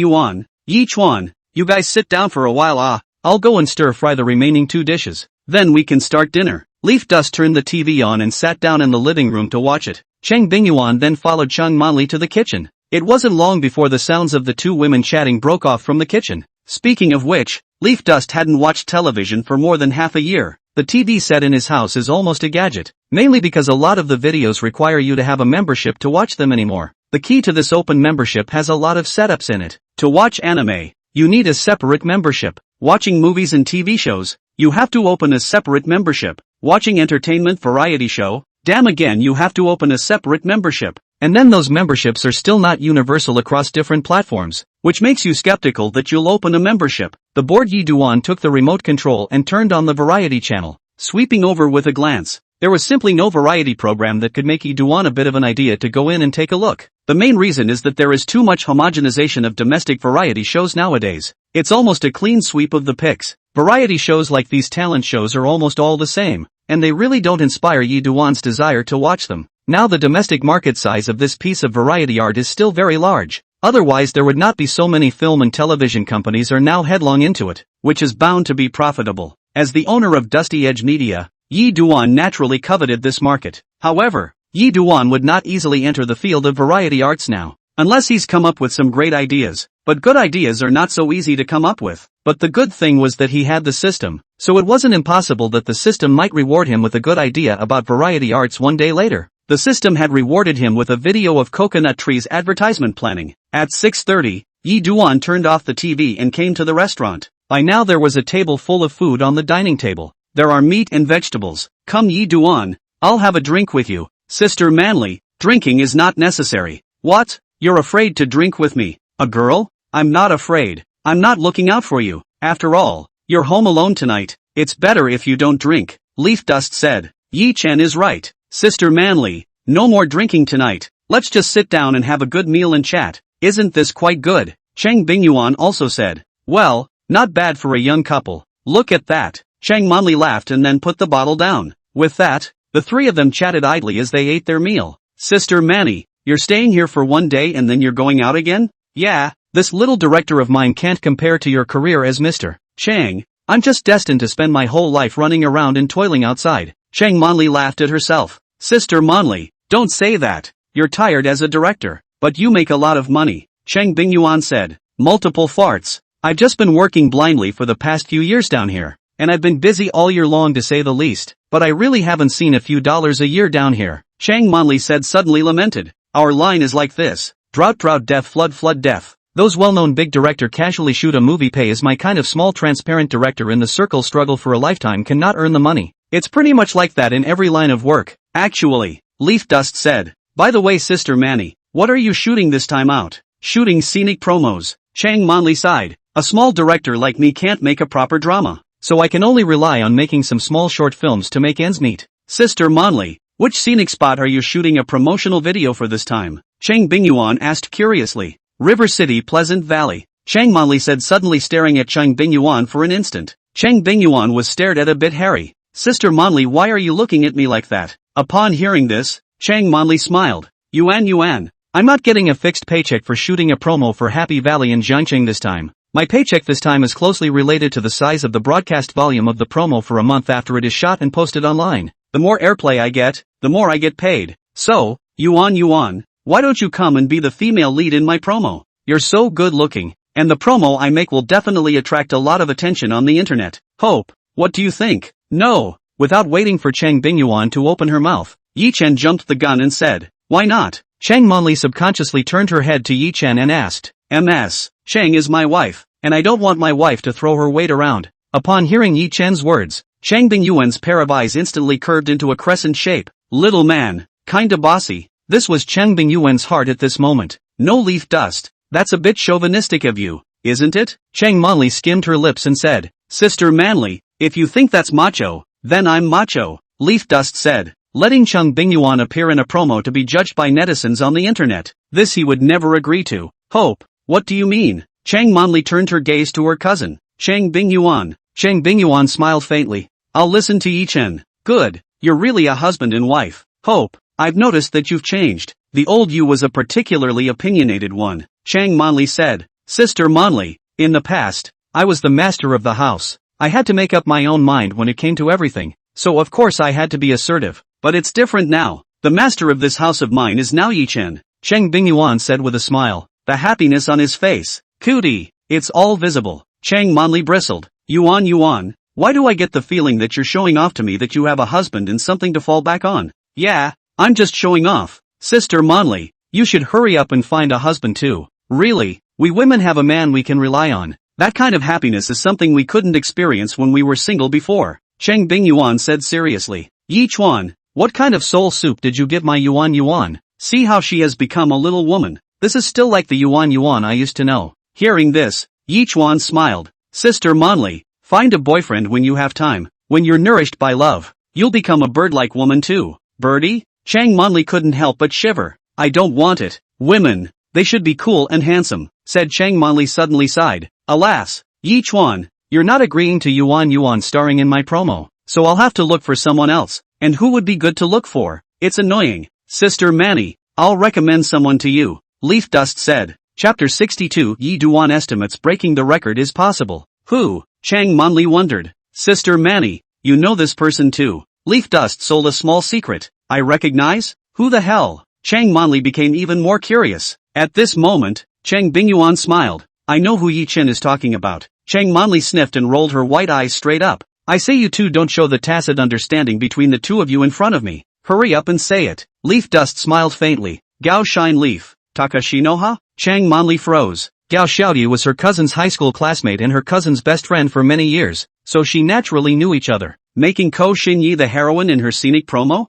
Yichuan, you guys sit down for a while. I'll go and stir-fry the remaining 2 dishes. Then we can start dinner. Leaf Dust turned the TV on and sat down in the living room to watch it. Cheng Bingyuan then followed Cheng Manli to the kitchen. It wasn't long before the sounds of the two women chatting broke off from the kitchen. Speaking of which, Leaf Dust hadn't watched television for more than half a year. The TV set in his house is almost a gadget, mainly because a lot of the videos require you to have a membership to watch them anymore. The key to this open membership has a lot of setups in it. To watch anime, you need a separate membership. Watching movies and TV shows, You have to open a separate membership. Watching entertainment variety show? Damn again you have to open a separate membership. And then those memberships are still not universal across different platforms, which makes you skeptical that you'll open a membership. The bored Yi Duan took the remote control and turned on the variety channel, sweeping over with a glance. There was simply no variety program that could make Yi Duan a bit of an idea to go in and take a look. The main reason is that there is too much homogenization of domestic variety shows nowadays. It's almost a clean sweep of the picks. Variety shows like these talent shows are almost all the same, and they really don't inspire Yi Duan's desire to watch them. Now the domestic market size of this piece of variety art is still very large. Otherwise there would not be so many film and television companies are now headlong into it, which is bound to be profitable. As the owner of Dusty Edge Media, Yi Duan naturally coveted this market. However, Yi Duan would not easily enter the field of variety arts now, unless he's come up with some great ideas. But good ideas are not so easy to come up with. But the good thing was that he had the system, so it wasn't impossible that the system might reward him with a good idea about variety arts one day later. The system had rewarded him with a video of coconut trees advertisement planning. At 6:30, Yi Duan turned off the TV and came to the restaurant. By now there was a table full of food on the dining table. There are meat and vegetables. Come Yi Duan, I'll have a drink with you. Sister Manly, drinking is not necessary. What? You're afraid to drink with me? A girl? I'm not afraid. I'm not looking out for you. After all, you're home alone tonight. It's better if you don't drink. Leaf Dust said. Yi Chen is right. Sister Manly, no more drinking tonight. Let's just sit down and have a good meal and chat. Isn't this quite good? Cheng Bingyuan also said. Well, not bad for a young couple. Look at that. Cheng Manli laughed and then put the bottle down. With that, the three of them chatted idly as they ate their meal. Sister Manny, you're staying here for one day and then you're going out again? Yeah, this little director of mine can't compare to your career as Mr. Chang. I'm just destined to spend my whole life running around and toiling outside. Cheng Manli laughed at herself. Sister Manli, don't say that. You're tired as a director, but you make a lot of money. Cheng Bingyuan said. Multiple farts. I've just been working blindly for the past few years down here, and I've been busy all year long to say the least, but I really haven't seen a few dollars a year down here. Cheng Manli said suddenly lamented. Our line is like this. Drought drought death flood flood death. Those well-known big director casually shoot a movie pay as my kind of small transparent director in the circle struggle for a lifetime cannot earn the money. It's pretty much like that in every line of work. Actually, Leaf Dust said. By the way Sister Manny, what are you shooting this time out? Shooting scenic promos. Chang Manli sighed. A small director like me can't make a proper drama, so I can only rely on making some small short films to make ends meet. Sister Manli, which scenic spot are you shooting a promotional video for this time? Cheng Bingyuan asked curiously. River City Pleasant Valley. Cheng Manli said suddenly staring at Cheng Bingyuan for an instant. Cheng Bingyuan was stared at a bit hairy. Sister Manli, why are you looking at me like that? Upon hearing this, Cheng Manli smiled. Yuan, I'm not getting a fixed paycheck for shooting a promo for Happy Valley in Jiangqing this time. My paycheck this time is closely related to the size of the broadcast volume of the promo for a month after it is shot and posted online. The more airplay I get, the more I get paid. So, Yuan, why don't you come and be the female lead in my promo? You're so good looking, and the promo I make will definitely attract a lot of attention on the internet. Hope, what do you think? No. Without waiting for Cheng Bingyuan to open her mouth, Yi Chen jumped the gun and said, why not? Cheng Manli subconsciously turned her head to Yi Chen and asked, Ms. Cheng is my wife, and I don't want my wife to throw her weight around. Upon hearing Yi Chen's words, Cheng Bingyuan's pair of eyes instantly curved into a crescent shape. Little man, kinda bossy. This was Cheng Bingyuan's heart at this moment. No Leaf Dust, that's a bit chauvinistic of you, isn't it? Cheng Manli skimmed her lips and said, Sister Manly, if you think that's macho, then I'm macho, Leaf Dust said, letting Cheng Bingyuan appear in a promo to be judged by netizens on the internet. This he would never agree to. Hope, what do you mean? Cheng Manli turned her gaze to her cousin, Cheng Bingyuan. Cheng Bingyuan smiled faintly. I'll listen to Yi Chen. Good, you're really a husband and wife. Hope, I've noticed that you've changed. The old you was a particularly opinionated one, Cheng Manli said. Sister Manli, in the past, I was the master of the house. I had to make up my own mind when it came to everything, so of course I had to be assertive. But it's different now. The master of this house of mine is now Yi Chen, Cheng Bingyuan said with a smile, the happiness on his face. Cootie, it's all visible. Cheng Manli bristled. Yuan, why do I get the feeling that you're showing off to me that you have a husband and something to fall back on? Yeah, I'm just showing off. Sister Manli, you should hurry up and find a husband too. Really, we women have a man we can rely on. That kind of happiness is something we couldn't experience when we were single before, Cheng Bingyuan said seriously. Yi Chuan, what kind of soul soup did you give my Yuan? See how she has become a little woman. This is still like the Yuan I used to know. Hearing this, Yi Chuan smiled. Sister Monli, find a boyfriend when you have time. When you're nourished by love, you'll become a bird-like woman too. Birdie? Chang Monli couldn't help but shiver. I don't want it. Women, they should be cool and handsome, said Chang Monli suddenly sighed. Alas, Yi Chuan, you're not agreeing to Yuan starring in my promo, so I'll have to look for someone else. And who would be good to look for? It's annoying. Sister Manny, I'll recommend someone to you, Leaf Dust said. Chapter 62 Yi Duan estimates breaking the record is possible. Who? Chang Monli wondered. Sister Manny, you know this person too. Leaf Dust sold a small secret. I recognize? Who the hell? Chang Monli became even more curious. At this moment, Cheng Bingyuan smiled. I know who Yi Chen is talking about. Cheng Monli sniffed and rolled her white eyes straight up. I say you two don't show the tacit understanding between the two of you in front of me. Hurry up and say it. Leaf Dust smiled faintly. Gao Shine Leaf. Takashinoha? Chang Monli froze. Gao Xiaoyu was her cousin's high school classmate and her cousin's best friend for many years, so she naturally knew each other. Making Ko Xinyi the heroine in her scenic promo?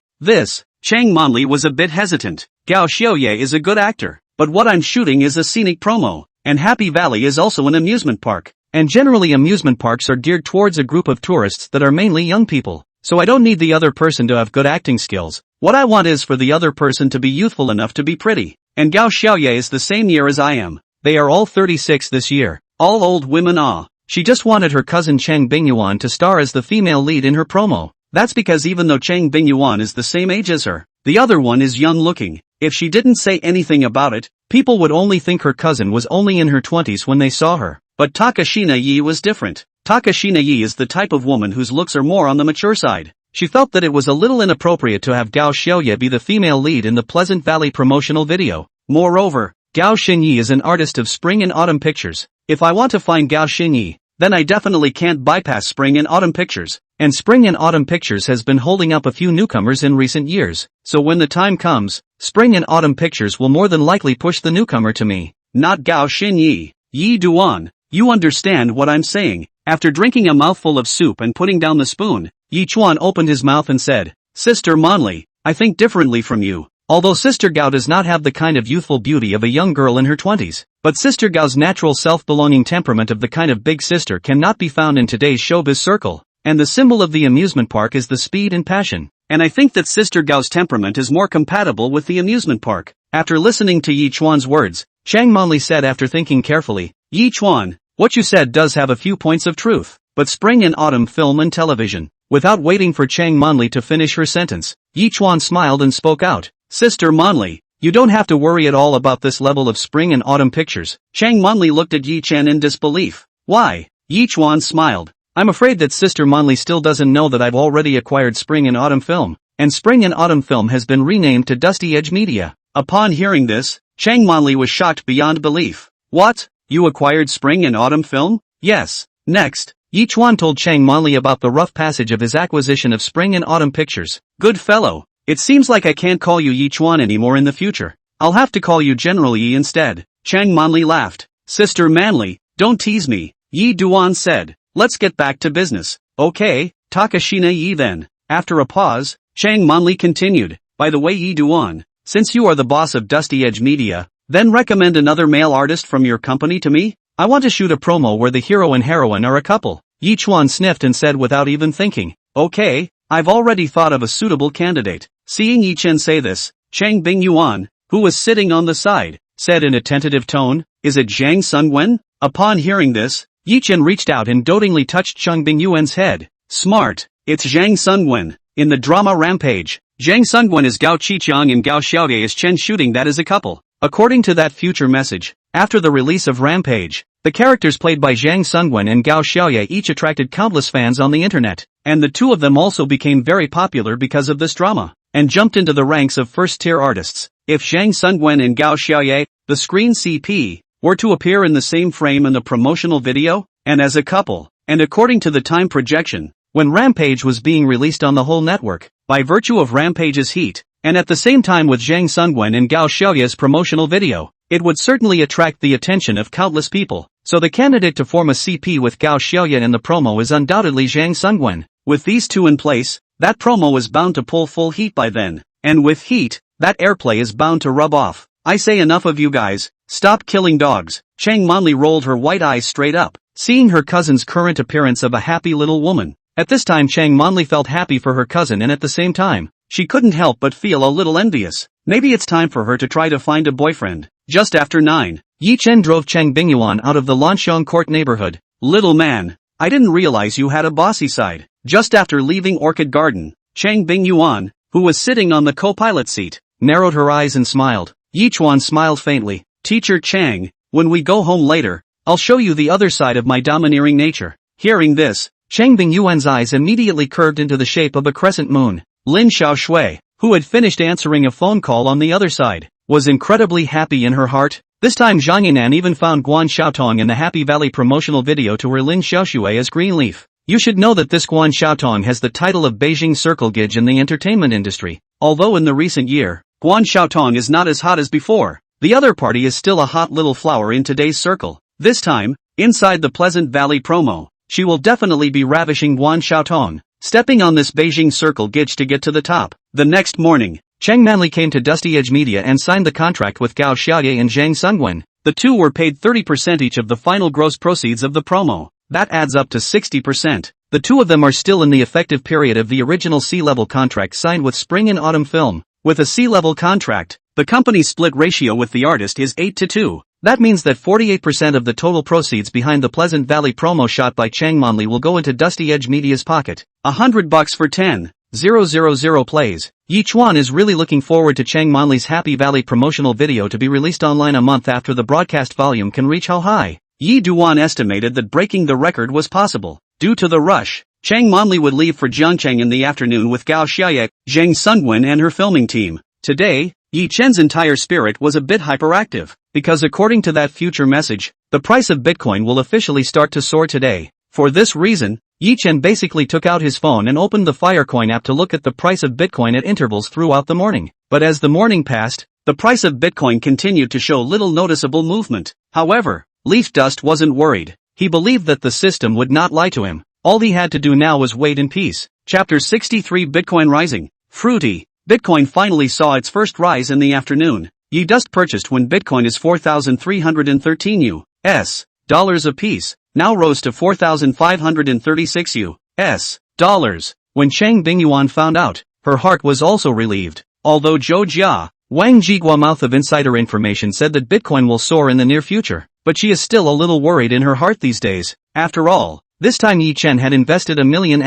Chang Monli was a bit hesitant. Gao Xiaoye is a good actor, but what I'm shooting is a scenic promo, and Happy Valley is also an amusement park. And generally amusement parks are geared towards a group of tourists that are mainly young people, so I don't need the other person to have good acting skills. What I want is for the other person to be youthful enough to be pretty. And Gao Xiaoye is the same year as I am. They are all 36 this year. All old women ah. She just wanted her cousin Cheng Bingyuan to star as the female lead in her promo. That's because even though Cheng Bingyuan is the same age as her, the other one is young looking. If she didn't say anything about it, people would only think her cousin was only in her 20s when they saw her. But Takashina Yi was different. Takashina Yi is the type of woman whose looks are more on the mature side. She felt that it was a little inappropriate to have Gao Xiaoye be the female lead in the Pleasant Valley promotional video. Moreover, Gao Xinyi is an artist of spring and autumn pictures. If I want to find Gao Xinyi, then I definitely can't bypass spring and autumn pictures. And spring and autumn pictures has been holding up a few newcomers in recent years. So when the time comes, spring and autumn pictures will more than likely push the newcomer to me. Not Gao Xinyi. Yi Duan, you understand what I'm saying. After drinking a mouthful of soup and putting down the spoon, Yi Chuan opened his mouth and said, Sister Monli, I think differently from you. Although Sister Gao does not have the kind of youthful beauty of a young girl in her 20s, but Sister Gao's natural self-belonging temperament of the kind of big sister cannot be found in today's showbiz circle, and the symbol of the amusement park is the speed and passion. And I think that Sister Gao's temperament is more compatible with the amusement park. After listening to Yi Chuan's words, Chang Monli said after thinking carefully, Yi Chuan, what you said does have a few points of truth, but spring and autumn film and television. Without waiting for Chang Monli to finish her sentence, Yi Chuan smiled and spoke out. Sister Monli, you don't have to worry at all about this level of spring and autumn pictures. Chang Monli looked at Yi Chen in disbelief. Why? Yi Chuan smiled. I'm afraid that Sister Monli still doesn't know that I've already acquired spring and autumn film, and spring and autumn film has been renamed to Dusty Edge Media. Upon hearing this, Chang Monli was shocked beyond belief. What? You acquired spring and autumn film? Yes. Next, Yi Chuan told Chang Monli about the rough passage of his acquisition of spring and autumn pictures. Good fellow. It seems like I can't call you Yi Chuan anymore in the future. I'll have to call you General Yi instead. Chang Monli laughed. Sister Manli, don't tease me, Yi Duan said. Let's get back to business. Okay, Takashina Yi then. After a pause, Chang Monli continued. By the way Yi Duan, since you are the boss of Dusty Edge Media, then recommend another male artist from your company to me? I want to shoot a promo where the hero and heroine are a couple. Yi Chuan sniffed and said without even thinking. Okay, I've already thought of a suitable candidate. Seeing Yi Chen say this, Chang Bingyuan, who was sitting on the side, said in a tentative tone, Is it Zhang Sungwen? Upon hearing this, Yi Chen reached out and dotingly touched Chang Bingyuan's head. Smart, it's Zhang Sungwen. In the drama Rampage, Zhang Sungwen is Gao Qiqiang and Gao Xiaoye is Chen shooting that as a couple. According to that future message, after the release of Rampage, the characters played by Zhang Sungwen and Gao Xiaoye each attracted countless fans on the internet, and the two of them also became very popular because of this drama, and jumped into the ranks of first-tier artists. If Zhang Sungwen and Gao Xiaoye, the screen CP, were to appear in the same frame in the promotional video, and as a couple, and according to the time projection, when Rampage was being released on the whole network, by virtue of Rampage's heat, and at the same time with Zhang Sungwen and Gao Xiaoye's promotional video, It would certainly attract the attention of countless people. So the candidate to form a CP with Gao Xiaoye in the promo is undoubtedly Zhang Sungwen. With these two in place, that promo is bound to pull full heat by then. And with heat, that airplay is bound to rub off. I say enough of you guys, stop killing dogs. Chang Manli rolled her white eyes straight up, seeing her cousin's current appearance of a happy little woman. At this time Chang Manli felt happy for her cousin, and at the same time, she couldn't help but feel a little envious. Maybe it's time for her to try to find a boyfriend. Just after 9, Yi Chen drove Chang Bingyuan out of the Lanxiong Court neighborhood. Little man, I didn't realize you had a bossy side. Just after leaving Orchid Garden, Chang Bingyuan, who was sitting on the co-pilot seat, narrowed her eyes and smiled. Yi Chuan smiled faintly. Teacher Chang, when we go home later, I'll show you the other side of my domineering nature. Hearing this, Chang Bingyuan's eyes immediately curved into the shape of a crescent moon. Lin Xiaoshui, who had finished answering a phone call on the other side, was incredibly happy in her heart. This time Zhang Yinan even found Guan Xiaotong in the Happy Valley promotional video to wear Lin Xiaoshui as Greenleaf. You should know that this Guan Xiaotong has the title of Beijing Circle Gauge in the entertainment industry. Although in the recent year, Guan Xiaotong is not as hot as before, the other party is still a hot little flower in today's circle. This time, inside the Pleasant Valley promo, she will definitely be ravishing Guan Xiaotong, stepping on this Beijing Circle Gauge to get to the top. The next morning, Chang Manli came to Dusty Edge Media and signed the contract with Gao Xiaoye and Zhang Sungwen. The two were paid 30% each of the final gross proceeds of the promo. That adds up to 60%. The two of them are still in the effective period of the original C-level contract signed with Spring and Autumn Film. With a C-level contract, the company's split ratio with the artist is 8-2. That means that 48% of the total proceeds behind the Pleasant Valley promo shot by Chang Manli will go into Dusty Edge Media's pocket. $100 for 10,000 plays. Yi Chuan is really looking forward to Chang Manli's Happy Valley promotional video to be released online a month after the broadcast volume can reach how high. Yi Duan estimated that breaking the record was possible. Due to the rush, Chang Manli would leave for Jiangcheng in the afternoon with Gao Xiaoye, Zhang Sungwen and her filming team. Today, Yi Chen's entire spirit was a bit hyperactive, because according to that future message, the price of Bitcoin will officially start to soar today. For this reason, Yi Chen basically took out his phone and opened the Firecoin app to look at the price of Bitcoin at intervals throughout the morning. But as the morning passed, the price of Bitcoin continued to show little noticeable movement. However, Leaf Dust wasn't worried. He believed that the system would not lie to him. All he had to do now was wait in peace. Chapter 63 Bitcoin Rising. Fruity. Bitcoin finally saw its first rise in the afternoon. Yi Dust purchased when Bitcoin is 4,313 US dollars apiece, now rose to 4,536 US dollars. When Chang Bingyuan found out, her heart was also relieved. Although Zhou Jia, Wang Jigua mouth of insider information said that Bitcoin will soar in the near future, but she is still a little worried in her heart these days. After all, this time Yi Chen had invested $1.5 million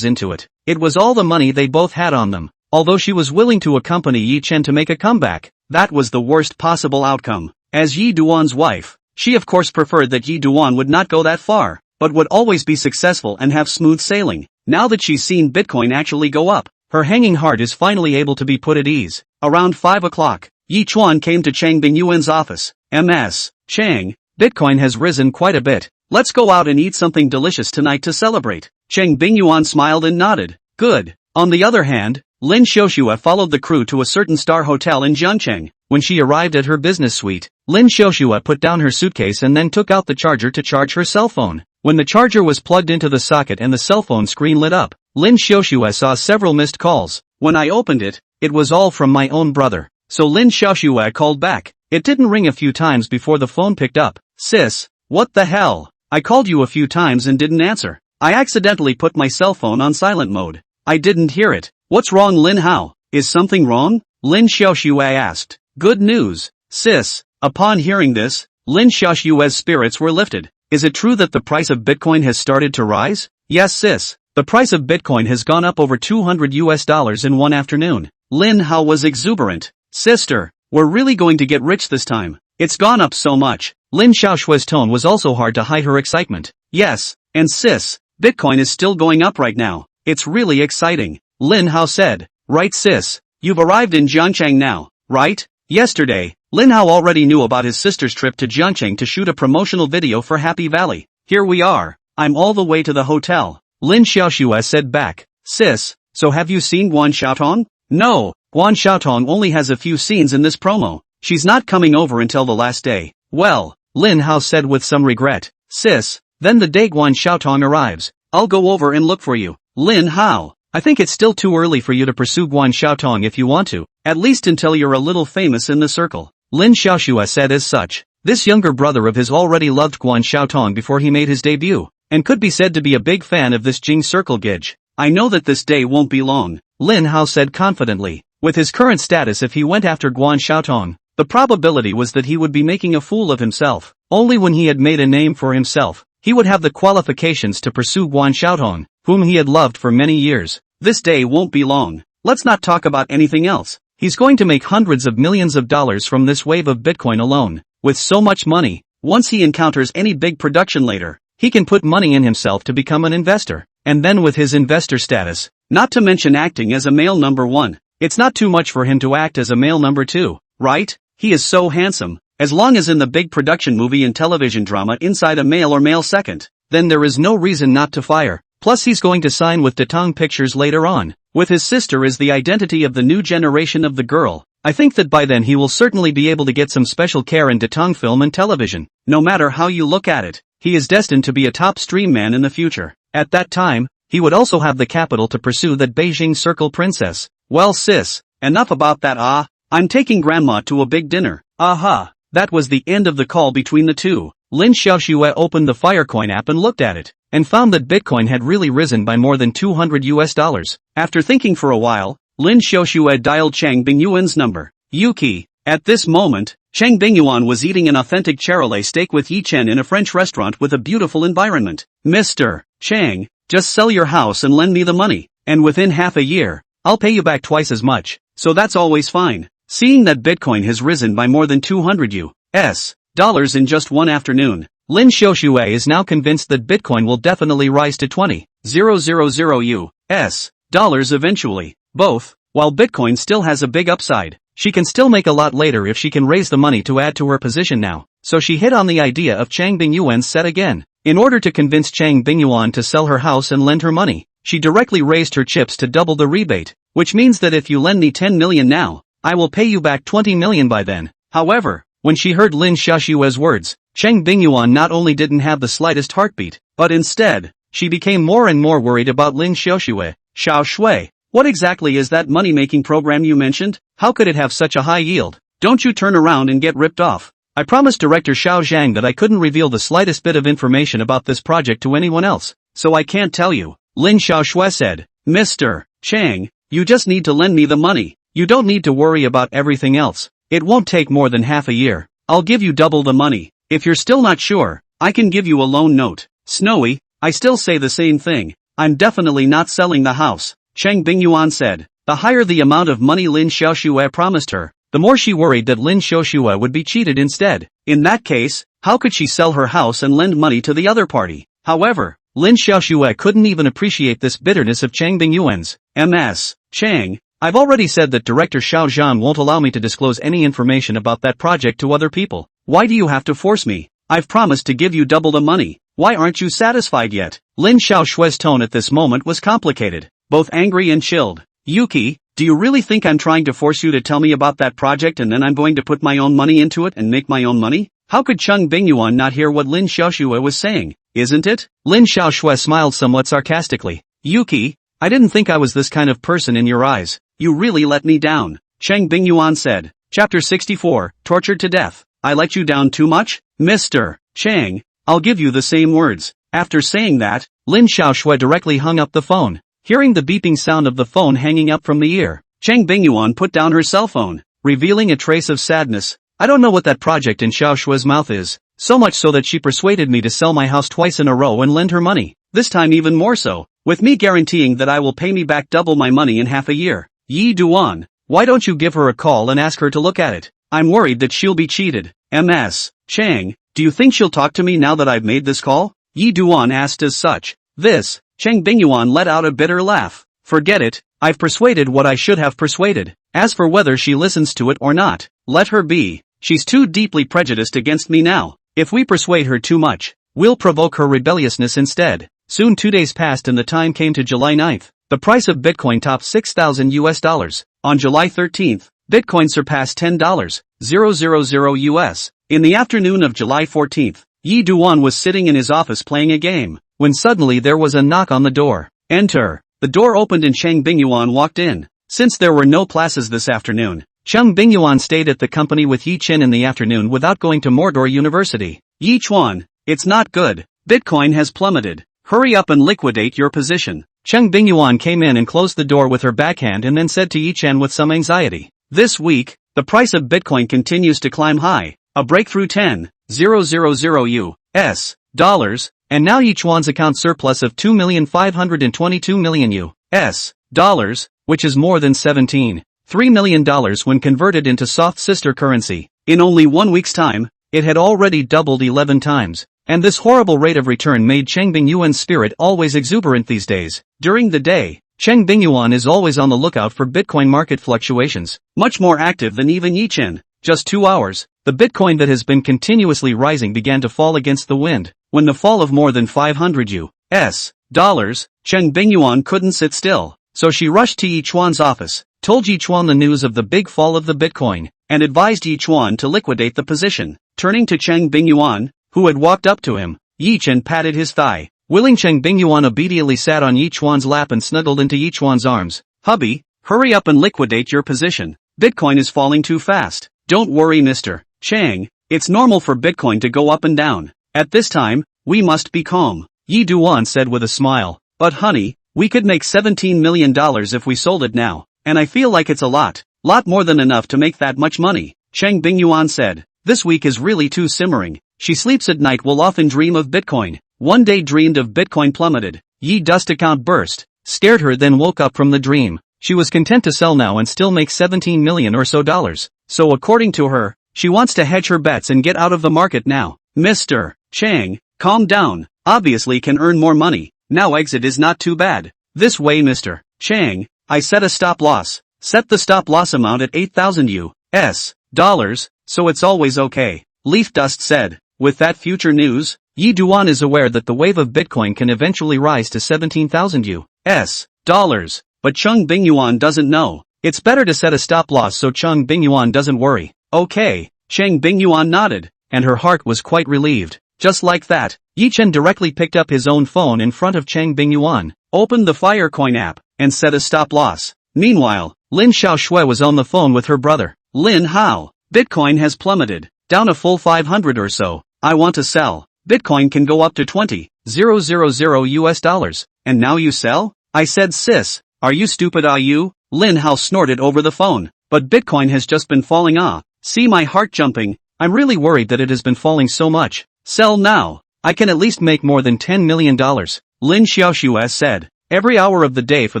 into it. It was all the money they both had on them. Although she was willing to accompany Yi Chen to make a comeback, that was the worst possible outcome. As Yi Duan's wife, she of course preferred that Yi Duan would not go that far, but would always be successful and have smooth sailing. Now that she's seen Bitcoin actually go up, her hanging heart is finally able to be put at ease. Around 5 o'clock, Yi Chuan came to Chang Bingyuan's office. Ms. Chang, Bitcoin has risen quite a bit. Let's go out and eat something delicious tonight to celebrate. Chang Bingyuan smiled and nodded. Good. On the other hand, Lin Xiaoxue followed the crew to a certain star hotel in Jiangcheng. When she arrived at her business suite, Lin Xiaoxue put down her suitcase and then took out the charger to charge her cell phone. When the charger was plugged into the socket and the cell phone screen lit up, Lin Xiaoxue saw several missed calls. When I opened it, it was all from my own brother. So Lin Xiaoxue called back. It didn't ring a few times before the phone picked up. Sis, what the hell? I called you a few times and didn't answer. I accidentally put my cell phone on silent mode. I didn't hear it. What's wrong, Linhao? Is something wrong? Lin Xiaoxue asked. Good news, sis. Upon hearing this, Lin Xiaoxue's spirits were lifted. Is it true that the price of Bitcoin has started to rise? Yes, sis. The price of Bitcoin has gone up over $200 in one afternoon. Linhao was exuberant. Sister, we're really going to get rich this time. It's gone up so much. Lin Xiaoshui's tone was also hard to hide her excitement. Yes, and sis, Bitcoin is still going up right now. It's really exciting. Linhao said. Right, sis. You've arrived in Jiangcheng now, right? Yesterday, Linhao already knew about his sister's trip to Jiangcheng to shoot a promotional video for Happy Valley. Here we are. I'm all the way to the hotel. Lin Xiaoxue said back. Sis, so have you seen Guan Xiaotong? No, Guan Xiaotong only has a few scenes in this promo. she's not coming over until the last day. Well, Linhao said with some regret. Sis, then the day Guan Xiaotong arrives, I'll go over and look for you. Linhao, I think it's still too early for you to pursue Guan Xiaotong if you want to, at least until you're a little famous in the circle. Lin Xiaoxue said as such. This younger brother of his already loved Guan Xiaotong before he made his debut, and could be said to be a big fan of this Jing circle gidge. I know that this day won't be long, Linhao said confidently. With his current status, if he went after Guan Xiaotong, the probability was that he would be making a fool of himself. Only when he had made a name for himself, he would have the qualifications to pursue Guan Xiaotong, whom he had loved for many years. This day won't be long. Let's not talk about anything else. He's going to make hundreds of millions of dollars from this wave of Bitcoin alone. With so much money, once he encounters any big production later, he can put money in himself to become an investor. And then with his investor status, not to mention acting as a male number one, it's not too much for him to act as a male number two, right? He is so handsome. As long as in the big production movie and television drama inside a male or male second, then there is no reason not to fire. Plus he's going to sign with Datang Pictures later on. With his sister as the identity of the new generation of the girl, I think that by then he will certainly be able to get some special care in Datang film and television. No matter how you look at it, he is destined to be a top stream man in the future. At that time, he would also have the capital to pursue that Beijing circle princess. Well sis, enough about that. I'm taking grandma to a big dinner. Aha. That was the end of the call between the two. Lin Xiaoxue opened the Firecoin app and looked at it, and found that Bitcoin had really risen by more than $200. After thinking for a while, Lin Xiaoxue dialed Chang Bingyuan's number. Yuki. At this moment, Chang Bingyuan was eating an authentic Charolais steak with Yi Chen in a French restaurant with a beautiful environment. Mr. Chang, just sell your house and lend me the money, and within half a year, I'll pay you back twice as much, so that's always fine. Seeing that Bitcoin has risen by more than $200 in just one afternoon, Lin Xiaoxue is now convinced that Bitcoin will definitely rise to $20,000 eventually. Both, while Bitcoin still has a big upside, she can still make a lot later if she can raise the money to add to her position now. So she hit on the idea of Chang Bingyuan's set again. In order to convince Chang Bingyuan to sell her house and lend her money, she directly raised her chips to double the rebate, which means that if you lend me 10 million now, I will pay you back 20 million by then. However, when she heard Lin Xiaoxue's words, Chang Bingyuan not only didn't have the slightest heartbeat, but instead, she became more and more worried about Lin Xiaoxue. Xiaoxue, what exactly is that money-making program you mentioned? How could it have such a high yield? Don't you turn around and get ripped off. I promised Director Xiao Zhang that I couldn't reveal the slightest bit of information about this project to anyone else, so I can't tell you. Lin Xiaoxue said. Mr. Chang, you just need to lend me the money. You don't need to worry about everything else. It won't take more than half a year. I'll give you double the money. If you're still not sure, I can give you a loan note. Snowy, I still say the same thing. I'm definitely not selling the house, Chang Bingyuan said. The higher the amount of money Lin Xiaoxue promised her, the more she worried that Lin Xiaoxue would be cheated instead. In that case, how could she sell her house and lend money to the other party? However, Lin Xiaoxue couldn't even appreciate this bitterness of Chang Bingyuan's. Ms. Chang, I've already said that Director Xiao Zhan won't allow me to disclose any information about that project to other people. Why do you have to force me? I've promised to give you double the money. Why aren't you satisfied yet? Lin Xiaoshue's tone at this moment was complicated, both angry and chilled. Yuki, do you really think I'm trying to force you to tell me about that project and then I'm going to put my own money into it and make my own money? How could Chang Bingyuan not hear what Lin Xiaoxue was saying? Isn't it? Lin Xiaoxue smiled somewhat sarcastically. Yuki, I didn't think I was this kind of person in your eyes. You really let me down, Chang Bingyuan said. Chapter 64, Tortured to Death. I let you down too much? Mr. Chang, I'll give you the same words. After saying that, Lin Xiaoxue directly hung up the phone. Hearing the beeping sound of the phone hanging up from the ear, Chang Bingyuan put down her cell phone, revealing a trace of sadness. I don't know what that project in Xiaoshue's mouth is, so much so that she persuaded me to sell my house twice in a row and lend her money, this time even more so, with me guaranteeing that I will pay me back double my money in half a year. Yi Duan, why don't you give her a call and ask her to look at it? I'm worried that she'll be cheated. Ms. Chang, do you think she'll talk to me now that I've made this call? Yi Duan asked as such. This, Chang Bingyuan let out a bitter laugh. Forget it, I've persuaded what I should have persuaded. As for whether she listens to it or not, let her be. She's too deeply prejudiced against me now. If we persuade her too much, we'll provoke her rebelliousness instead. Soon 2 days passed and the time came to July 9th. The price of Bitcoin topped $6,000. On July 13th, Bitcoin surpassed $10,000 US. In the afternoon of July 14th, Yi Duan was sitting in his office playing a game, when suddenly there was a knock on the door. Enter. The door opened and Cheng Bingyuan walked in. Since there were no classes this afternoon, Cheng Bingyuan stayed at the company with Yi Chen in the afternoon without going to Mordor University. Yi Chuan, it's not good. Bitcoin has plummeted. Hurry up and liquidate your position. Cheng Bingyuan came in and closed the door with her backhand and then said to Yi Chen with some anxiety. This week, the price of Bitcoin continues to climb high. A breakthrough 10,000 US dollars, and now Yi Chuan's account surplus of 2,522,000 US dollars, which is more than $17.3 million when converted into soft sister currency. In only 1 week's time, it had already doubled 11 times. And this horrible rate of return made Cheng Bingyuan's spirit always exuberant these days. During the day, Cheng Bingyuan is always on the lookout for Bitcoin market fluctuations, much more active than even Yi Chen. Just 2 hours, the Bitcoin that has been continuously rising began to fall against the wind. When the fall of more than 500 US dollars, Cheng Bingyuan couldn't sit still. So she rushed to Yi Chuan's office, told Yi Chuan the news of the big fall of the Bitcoin, and advised Yi Chuan to liquidate the position. Turning to Cheng Bingyuan, who had walked up to him, Yi Chen patted his thigh. Willing Cheng Bingyuan obediently sat on Yi Chuan's lap and snuggled into Yi Chuan's arms. Hubby, hurry up and liquidate your position. Bitcoin is falling too fast. Don't worry Mr. Cheng, it's normal for Bitcoin to go up and down. At this time, we must be calm. Yi Duan said with a smile. But honey, we could make $17 million if we sold it now, and I feel like it's a lot more than enough to make that much money. Cheng Bingyuan said. This week is really too simmering. She sleeps at night will often dream of Bitcoin. One day dreamed of Bitcoin plummeted. Yi Dust account burst, scared her then woke up from the dream. She was content to sell now and still make 17 million or so dollars. So according to her, she wants to hedge her bets and get out of the market now. Mr. Cheng, calm down. Obviously can earn more money. Now exit is not too bad. This way Mr. Cheng, I set a stop loss. Set the stop loss amount at 8,000 US dollars, so it's always okay. Leaf Dust said. With that future news, Yi Duan is aware that the wave of Bitcoin can eventually rise to 17,000 US dollars, but Cheng Bingyuan doesn't know. It's better to set a stop loss so Cheng Bingyuan doesn't worry. Okay, Cheng Bingyuan nodded, and her heart was quite relieved. Just like that, Yi Chen directly picked up his own phone in front of Cheng Bingyuan, opened the Firecoin app, and set a stop loss. Meanwhile, Lin Xiaoshui was on the phone with her brother. Linhao, Bitcoin has plummeted, down a full 500 or so. I want to sell. Bitcoin can go up to 20,000 US dollars. And now you sell? I said sis, are you stupid are you? Linhao snorted over the phone. But Bitcoin has just been falling See my heart jumping. I'm really worried that it has been falling so much. Sell now. I can at least make more than $10 million. Lin Xiaoshui said. Every hour of the day for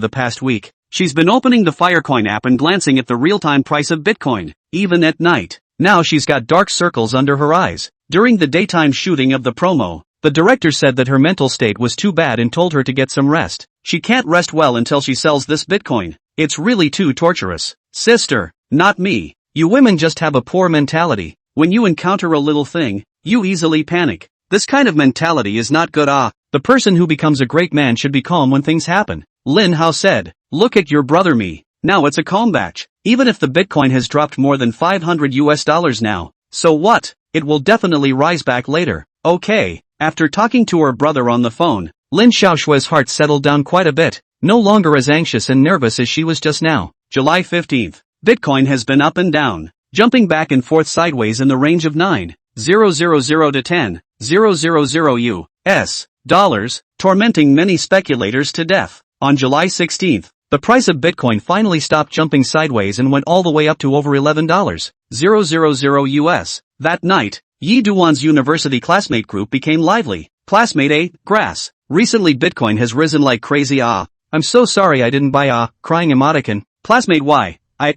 the past week, she's been opening the Firecoin app and glancing at the real-time price of Bitcoin, even at night. Now she's got dark circles under her eyes. During the daytime shooting of the promo, the director said that her mental state was too bad and told her to get some rest. She can't rest well until she sells this Bitcoin. It's really too torturous. Sister, not me. You women just have a poor mentality. When you encounter a little thing, you easily panic. This kind of mentality is not good. The person who becomes a great man should be calm when things happen. Linhao said. Look at your brother me. Now it's a calm batch. Even if the Bitcoin has dropped more than 500 US dollars now. So what? It will definitely rise back later. Okay. After talking to her brother on the phone, Lin Xiaoshui's heart settled down quite a bit, no longer as anxious and nervous as she was just now. July 15th. Bitcoin has been up and down, jumping back and forth sideways in the range of 9,000 to 10,000 US dollars, tormenting many speculators to death. On July 16th, the price of Bitcoin finally stopped jumping sideways and went all the way up to over $11,000 US. That night, Yi Duan's university classmate group became lively. Classmate A, grass. Recently Bitcoin has risen like crazy. I'm so sorry I didn't buy crying emoticon. Classmate Y, I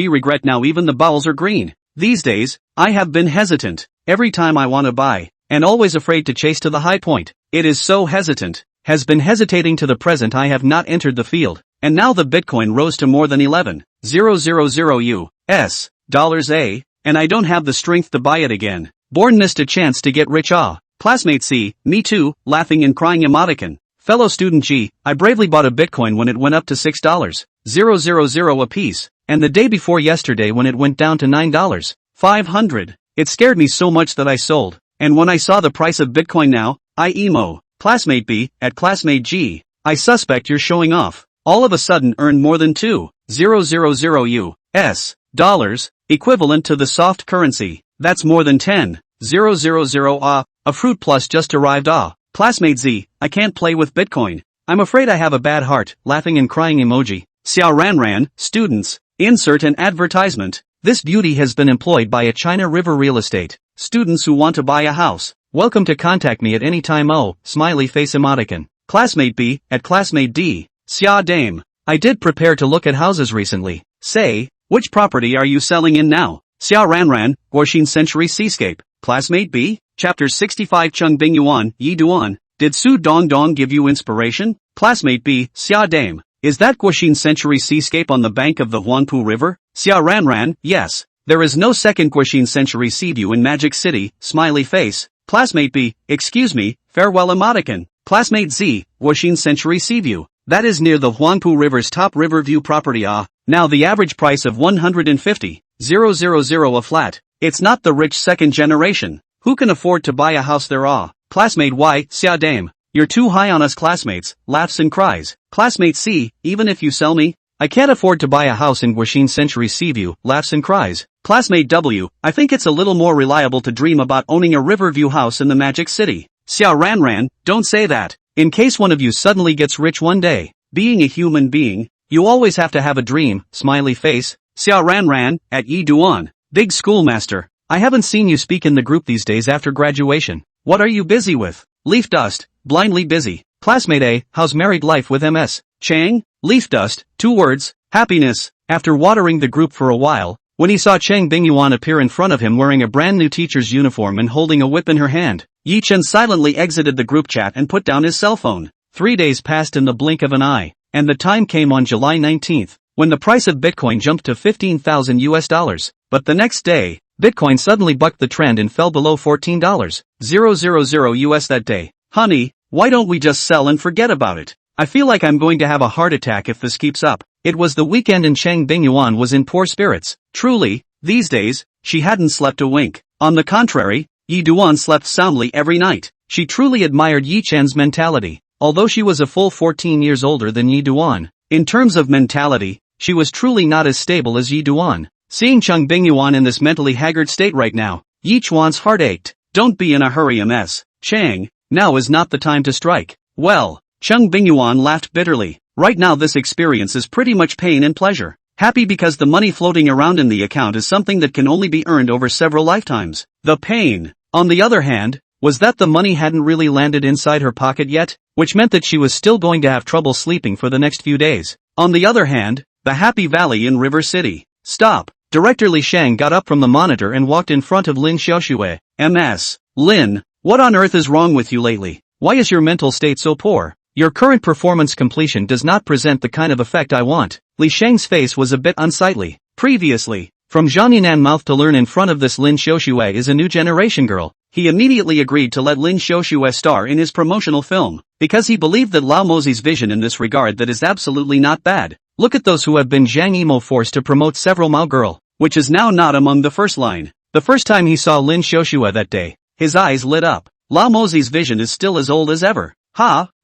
regret now even the bowels are green. These days, I have been hesitant. Every time I want to buy, and always afraid to chase to the high point. It is so hesitant. Has been hesitating to the present I have not entered the field. And now the Bitcoin rose to more than 11,000 US dollars and I don't have the strength to buy it again. Born missed a chance to get rich. Classmate C, me too, laughing and crying emoticon. Fellow student G, I bravely bought a Bitcoin when it went up to $6,000 a piece. and the day before yesterday when it went down to $9.500. It scared me so much that I sold, and when I saw the price of Bitcoin now, I emo. Classmate B, at classmate G, I suspect you're showing off. All of a sudden earned more than $2,000 US dollars, equivalent to the soft currency. That's more than 10,000 a fruit plus just arrived Classmate Z, I can't play with Bitcoin. I'm afraid I have a bad heart, laughing and crying emoji. Xiao Ranran, students, insert an advertisement. This beauty has been employed by a China River Real Estate. Students who want to buy a house, welcome to contact me at any time. Smiley face emoticon. Classmate B, at classmate D. Xia Dame, I did prepare to look at houses recently. Say, which property are you selling in now? Xia Ranran, Guoxin Century Seascape. Classmate B, Chapter 65 Chung Bing Yuan, Yi Duan. Did Su Dong give you inspiration? Classmate B, Xia Dame, is that Guoxin Century Seascape on the bank of the Huangpu River? Xia Ranran, yes. There is no second Guoxin Century Seaview in Magic City, smiley face. Classmate B, excuse me, farewell emoticon. Classmate Z, Guoxin Century Seaview. That is near the Huangpu River's top river view property. Now the average price of 150,000 a flat. It's not the rich second generation. Who can afford to buy a house there? Classmate Y, Xia Dame, you're too high on us classmates, laughs and cries. Classmate C, even if you sell me, I can't afford to buy a house in Guoxin Century Seaview, laughs and cries. Classmate W, I think it's a little more reliable to dream about owning a riverview house in the Magic City. Xiao Ranran, don't say that. In case one of you suddenly gets rich one day. Being a human being, you always have to have a dream, smiley face. Xiao Ranran, at Yi Duan. Big schoolmaster, I haven't seen you speak in the group these days after graduation. What are you busy with? Leaf dust, blindly busy. Classmate A, how's married life with MS? Chang? Leaf dust, 2 words, happiness. After watering the group for a while, when he saw Chang Bingyuan appear in front of him wearing a brand new teacher's uniform and holding a whip in her hand, Yi Chen silently exited the group chat and put down his cell phone. 3 days passed in the blink of an eye, and the time came on July 19th, when the price of Bitcoin jumped to 15,000 US dollars. But the next day, Bitcoin suddenly bucked the trend and fell below $14,000 US that day. Honey, why don't we just sell and forget about it? I feel like I'm going to have a heart attack if this keeps up. It was the weekend and Chang Bingyuan was in poor spirits. Truly, these days, she hadn't slept a wink. On the contrary, Yi Duan slept soundly every night. She truly admired Yi Chen's mentality. Although she was a full 14 years older than Yi Duan, in terms of mentality, she was truly not as stable as Yi Duan. Seeing Chang Bingyuan in this mentally haggard state right now, Yi Chuan's heart ached. Don't be in a hurry, MS. Chang, now is not the time to strike. Well, Chang Bingyuan laughed bitterly. Right now this experience is pretty much pain and pleasure. Happy because the money floating around in the account is something that can only be earned over several lifetimes. The pain, on the other hand, was that the money hadn't really landed inside her pocket yet, which meant that she was still going to have trouble sleeping for the next few days. On the other hand, the Happy Valley in River City. Stop. Director Li Shang got up from the monitor and walked in front of Lin Xiaoxue. MS. Lin, what on earth is wrong with you lately? Why is your mental state so poor? Your current performance completion does not present the kind of effect I want. Li Shang's face was a bit unsightly. Previously, from Zhangyinan mouth to learn in front of this Lin Xiaoxue is a new generation girl. He immediately agreed to let Lin Xiaoxue star in his promotional film, because he believed that Lao Mozi's vision in this regard that is absolutely not bad. Look at those who have been Zhang Yimou forced to promote several Mao girl, which is now not among the first line. The first time he saw Lin Xiaoxue that day, his eyes lit up. Lao Mozi's vision is still as old as ever.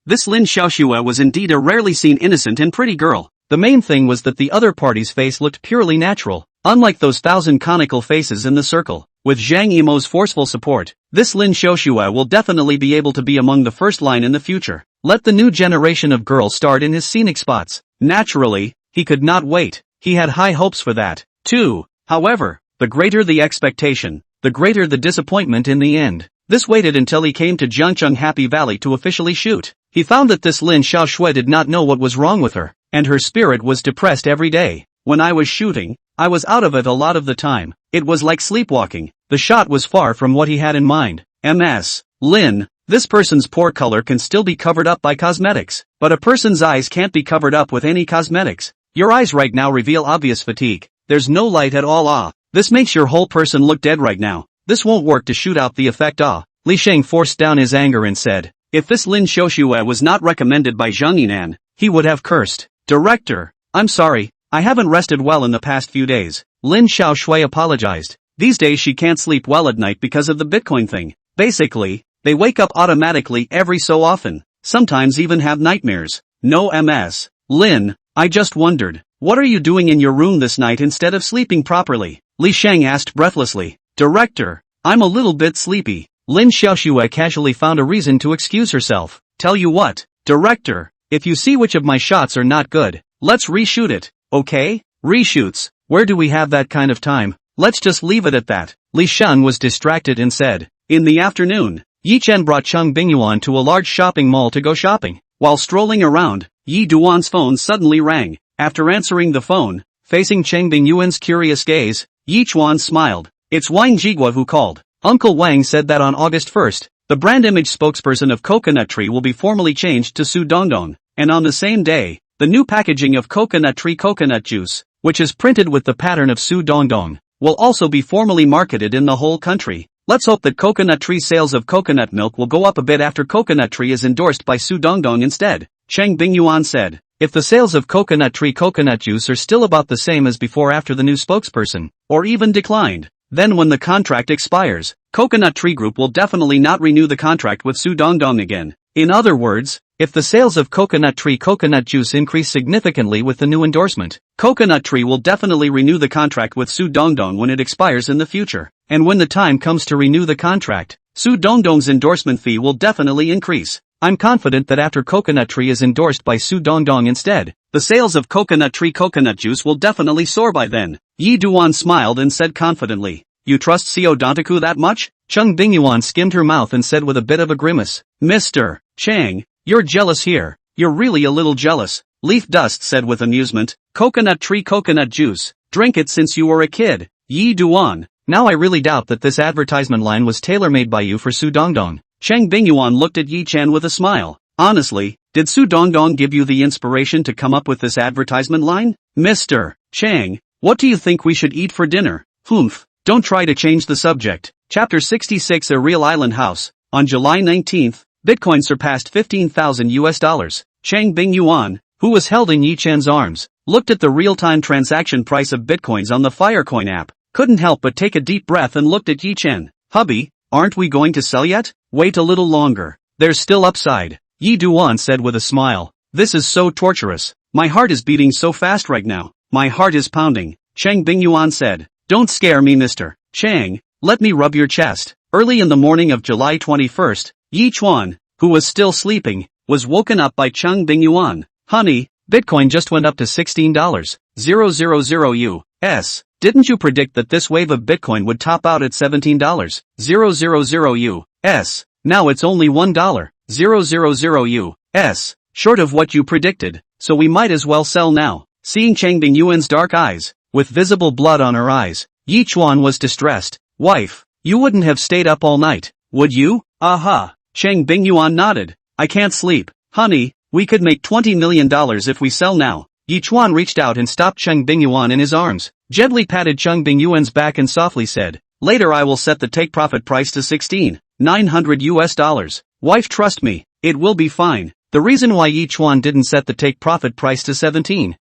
This Lin Xiaoxue was indeed a rarely seen innocent and pretty girl. The main thing was that the other party's face looked purely natural, unlike those 1,000 conical faces in the circle. With Zhang Yimou's forceful support, this Lin Xiaoxue will definitely be able to be among the first line in the future. Let the new generation of girls start in his scenic spots. Naturally, he could not wait. He had high hopes for that, too. However, the greater the expectation, the greater the disappointment in the end. This waited until he came to Jiangcheng Happy Valley to officially shoot. He found that this Lin Xiaoxue did not know what was wrong with her, and her spirit was depressed every day. When I was shooting, I was out of it a lot of the time. It was like sleepwalking. The shot was far from what he had in mind. MS. Lin, this person's poor color can still be covered up by cosmetics, but a person's eyes can't be covered up with any cosmetics. Your eyes right now reveal obvious fatigue. There's no light at all. This makes your whole person look dead right now. This won't work to shoot out the effect. Li Sheng forced down his anger and said, if this Lin Xiaoxue was not recommended by Zhang Yinan, he would have cursed. Director, I'm sorry, I haven't rested well in the past few days. Lin Xiaoshui apologized. These days she can't sleep well at night because of the Bitcoin thing. Basically, they wake up automatically every so often, sometimes even have nightmares. No MS. Lin, I just wondered, what are you doing in your room this night instead of sleeping properly? Li Sheng asked breathlessly. Director, I'm a little bit sleepy. Lin Xiaoshui casually found a reason to excuse herself. Tell you what, Director, if you see which of my shots are not good, let's reshoot it, okay? Reshoots, where do we have that kind of time? Let's just leave it at that. Li Sheng was distracted and said. In the afternoon, Yi Chen brought Cheng Bingyuan to a large shopping mall to go shopping. While strolling around, Yi Duan's phone suddenly rang. After answering the phone, facing Cheng Bingyuan's curious gaze, Yi Chuan smiled. It's Wang Jigua who called. Uncle Wang said that on August 1st, the brand image spokesperson of Coconut Tree will be formally changed to Su Dongdong, and on the same day, the new packaging of Coconut Tree coconut juice, which is printed with the pattern of Su Dongdong, will also be formally marketed in the whole country. Let's hope that Coconut Tree sales of coconut milk will go up a bit after Coconut Tree is endorsed by Su Dongdong instead, Cheng Bingyuan said. If the sales of Coconut Tree coconut juice are still about the same as before after the new spokesperson, or even declined, then when the contract expires, Coconut Tree Group will definitely not renew the contract with Su Dongdong again. In other words, if the sales of Coconut Tree coconut juice increase significantly with the new endorsement, Coconut Tree will definitely renew the contract with Su Dongdong when it expires in the future. And when the time comes to renew the contract, Su Dongdong's endorsement fee will definitely increase. I'm confident that after Coconut Tree is endorsed by Su Dongdong instead, the sales of Coconut Tree coconut juice will definitely soar by then. Yi Duan smiled and said confidently. You trust Xiao Dantaku that much? Cheng Bingyuan skimmed her mouth and said with a bit of a grimace. Mr. Chang, you're jealous here. You're really a little jealous. Leaf Dust said with amusement. Coconut Tree coconut juice. Drink it since you were a kid. Yi Duan. Now I really doubt that this advertisement line was tailor-made by you for Su Dongdong. Cheng Bingyuan looked at Yi Chen with a smile. Honestly, did Su Dongdong give you the inspiration to come up with this advertisement line? Mr. Chang, what do you think we should eat for dinner? Humph, don't try to change the subject. Chapter 66 A Real Island House. On July 19th, Bitcoin surpassed $15,000. Cheng Bingyuan, who was held in Yi Chen's arms, looked at the real-time transaction price of Bitcoins on the Firecoin app, couldn't help but take a deep breath and looked at Yi Chen. Hubby, aren't we going to sell yet? Wait a little longer. There's still upside. Yi Duan said with a smile. This is so torturous. My heart is beating so fast right now. My heart is pounding. Cheng Bingyuan said. Don't scare me, Mr. Chang. Let me rub your chest. Early in the morning of July 21st, Yi Chuan, who was still sleeping, was woken up by Cheng Bingyuan. Honey, Bitcoin just went up to $16,000 US. Didn't you predict that this wave of Bitcoin would top out at $17,000 US? Now it's only $1,000 US, short of what you predicted, so we might as well sell now. Seeing Cheng Bingyuan's dark eyes, with visible blood on her eyes, Yi Chuan was distressed. Wife, you wouldn't have stayed up all night, would you? Aha. Cheng Bingyuan nodded. I can't sleep. Honey, we could make $20 million if we sell now. Yi Chuan reached out and stopped Cheng Bingyuan in his arms, gently patted Cheng Bingyuan's back and softly said, later I will set the take-profit price to $16,900. Wife, trust me, it will be fine. The reason why Yi Chuan didn't set the take-profit price to $17,000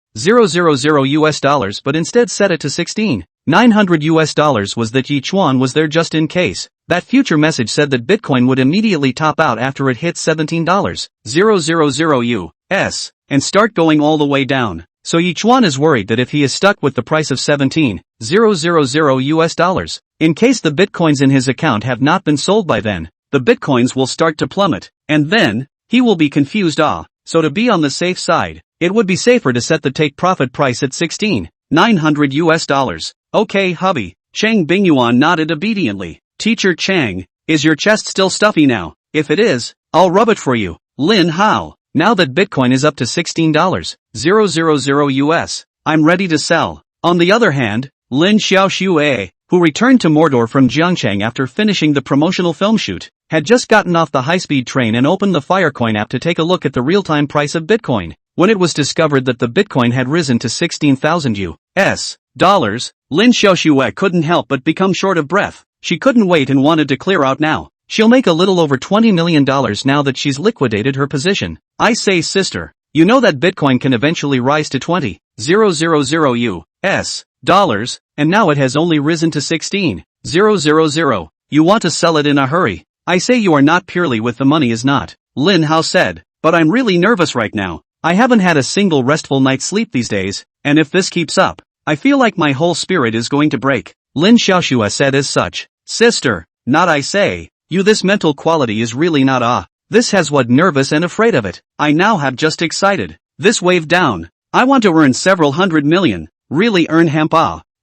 but instead set it to $16,900 was that Yi Chuan was there just in case. That future message said that Bitcoin would immediately top out after it hit $17,000 US, and start going all the way down. So Yi Chuan is worried that if he is stuck with the price of $17,000 in case the Bitcoins in his account have not been sold by then, the Bitcoins will start to plummet, and then, he will be confused. So to be on the safe side, it would be safer to set the take-profit price at $16,900. Okay, hubby. Cheng Bingyuan nodded obediently. Teacher Chang, is your chest still stuffy now? If it is, I'll rub it for you. Linhao, now that Bitcoin is up to $16,000 US, I'm ready to sell. On the other hand, Lin Xiaoshui, who returned to Mordor from Jiangchang after finishing the promotional film shoot, had just gotten off the high-speed train and opened the Firecoin app to take a look at the real-time price of Bitcoin. When it was discovered that the Bitcoin had risen to $16,000 US, Lin Xiaoshui couldn't help but become short of breath. She couldn't wait and wanted to clear out now. She'll make a little over $20 million now that she's liquidated her position. I say, sister, you know that Bitcoin can eventually rise to $20,000 $16,000 dollars, and now it has only risen to 16,000. You want to sell it in a hurry. I say you are not purely with the money is not, Linhao said, but I'm really nervous right now. I haven't had a single restful night's sleep these days, and if this keeps up, I feel like my whole spirit is going to break. Lin Xiaoxua said as such. Sister, not I say, you this mental quality is really not this has what nervous and afraid of it. I now have just excited. This wave down. I want to earn several hundred million. Really earn hemp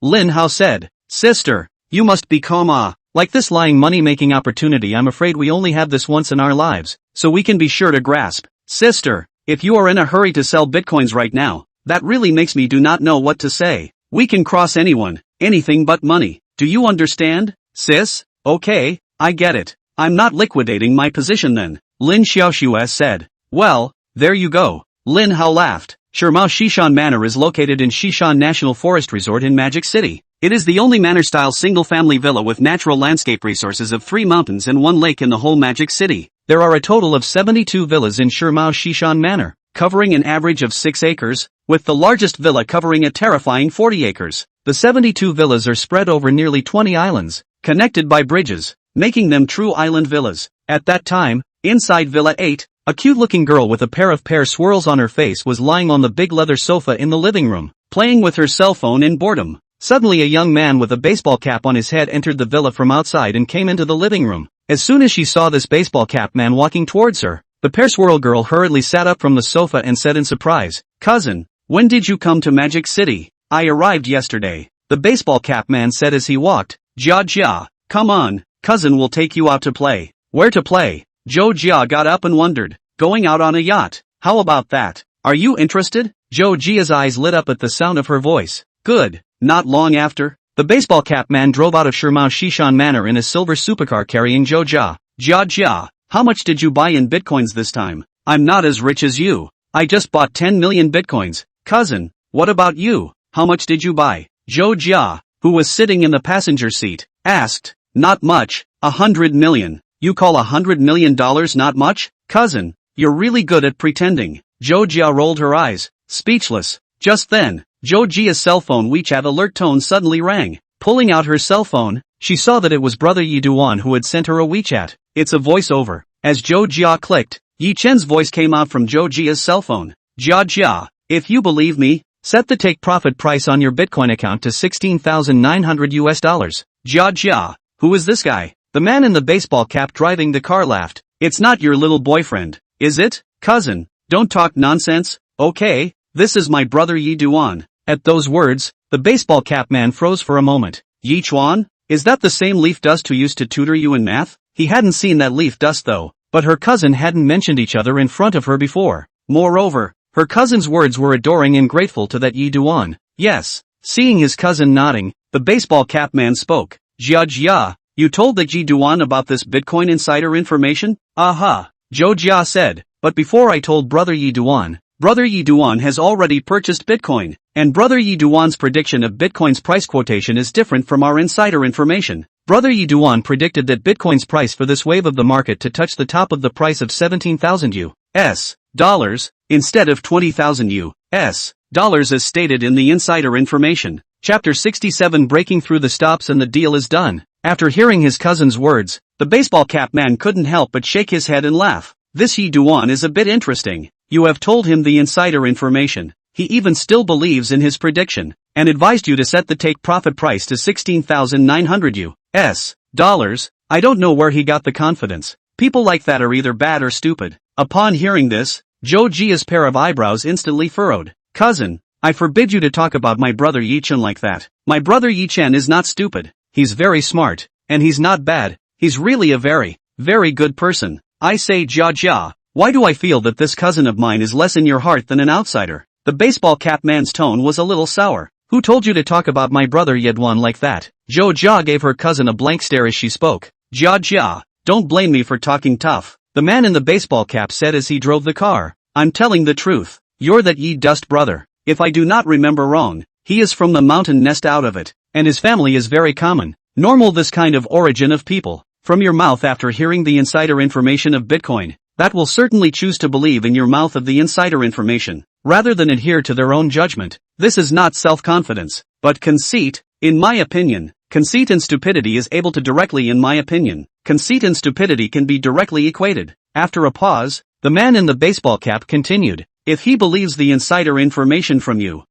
Lin Hao said. Sister, you must be calm like this lying money-making opportunity I'm afraid we only have this once in our lives, so we can be sure to grasp. Sister, if you are in a hurry to sell bitcoins right now, that really makes me do not know what to say. We can cross anyone, anything but money. Do you understand, sis? Okay, I get it. I'm not liquidating my position then, Lin Xiaoxua said. Well, there you go. Lin Hao laughed. Shimao Shishan Manor is located in Shishan National Forest Resort in Magic City. It is the only manor-style single-family villa with natural landscape resources of 3 mountains and 1 lake in the whole Magic City. There are a total of 72 villas in Shimao Shishan Manor, covering an average of 6 acres, with the largest villa covering a terrifying 40 acres. The 72 villas are spread over nearly 20 islands, connected by bridges, making them true island villas. At that time, inside Villa 8, a cute-looking girl with a pair of pear swirls on her face was lying on the big leather sofa in the living room, playing with her cell phone in boredom. Suddenly a young man with a baseball cap on his head entered the villa from outside and came into the living room. As soon as she saw this baseball cap man walking towards her, the pear swirl girl hurriedly sat up from the sofa and said in surprise, "Cousin, when did you come to Magic City?" "I arrived yesterday," the baseball cap man said as he walked. "Jia Jia, come on, cousin will take you out to play." "Where to play?" Zhou Jia got up and wondered. "Going out on a yacht. How about that? Are you interested?" Zhou Jia's eyes lit up at the sound of her voice. "Good." Not long after, the baseball cap man drove out of Shimao Shishan Manor in a silver supercar carrying Zhou Jia. "Jia Jia, how much did you buy in bitcoins this time?" "I'm not as rich as you. I just bought 10 million bitcoins." "Cousin, what about you? How much did you buy?" Zhou Jia, who was sitting in the passenger seat, asked. "Not much, 100 million. You call $100 million not much? Cousin, you're really good at pretending." Zhou Jia rolled her eyes, speechless. Just then, Zhou Jia's cell phone WeChat alert tone suddenly rang. Pulling out her cell phone, she saw that it was brother Yi Duan who had sent her a WeChat. "It's a voiceover." As Zhou Jia clicked, Yi Chen's voice came out from Zhou Jia's cell phone. "Jia Jia, if you believe me, set the take profit price on your Bitcoin account to $16,900. Jia Jia, who is this guy?" The man in the baseball cap driving the car laughed. "It's not your little boyfriend, is it? Cousin, don't talk nonsense, okay? This is my brother Yi Duan." At those words, the baseball cap man froze for a moment. "Yi Chuan? Is that the same leaf dust who used to tutor you in math?" He hadn't seen that leaf dust though, but her cousin hadn't mentioned each other in front of her before. Moreover, her cousin's words were adoring and grateful to that Yi Duan. "Yes." Seeing his cousin nodding, the baseball cap man spoke. "Jia Jia, you told the Yi Duan about this Bitcoin insider information?" "Aha," Zhou Jia said, "but before I told brother Yi Duan, brother Yi Duan has already purchased Bitcoin, and brother Yi Duan's prediction of Bitcoin's price quotation is different from our insider information. Brother Yi Duan predicted that Bitcoin's price for this wave of the market to touch the top of the price of 17,000 US dollars, instead of 20,000 US dollars as stated in the insider information." Chapter 67 Breaking Through the Stops and the Deal is Done. After hearing his cousin's words, the baseball cap man couldn't help but shake his head and laugh. This Yi Duan is a bit interesting. You have told him the insider information. He even still believes in his prediction, and advised you to set the take profit price to 16,900 US dollars. I don't know where he got the confidence. People like that are either bad or stupid. Upon hearing this, Zhou Jia's pair of eyebrows instantly furrowed. "Cousin, I forbid you to talk about my brother Yi Chen like that. My brother Yi Chen is not stupid. He's very smart, and he's not bad. He's really a very, very good person. I say Jia Jia, why do I feel that this cousin of mine is less in your heart than an outsider?" The baseball cap man's tone was a little sour. "Who told you to talk about my brother Yi Duan like that?" Zhou Jia gave her cousin a blank stare as she spoke. "Jia Jia, don't blame me for talking tough," the man in the baseball cap said as he drove the car. "I'm telling the truth. You're that Yi Dust brother. If I do not remember wrong, he is from the mountain nest out of it, and his family is very common. Normal this kind of origin of people. From your mouth after hearing the insider information of Bitcoin, that will certainly choose to believe in your mouth of the insider information. rather than adhere to their own judgment. This is not self-confidence, but conceit, in my opinion. Conceit and stupidity is able to directly in my opinion. Conceit and stupidity can be directly equated. After a pause, the man in the baseball cap continued. If he believes the insider information from you,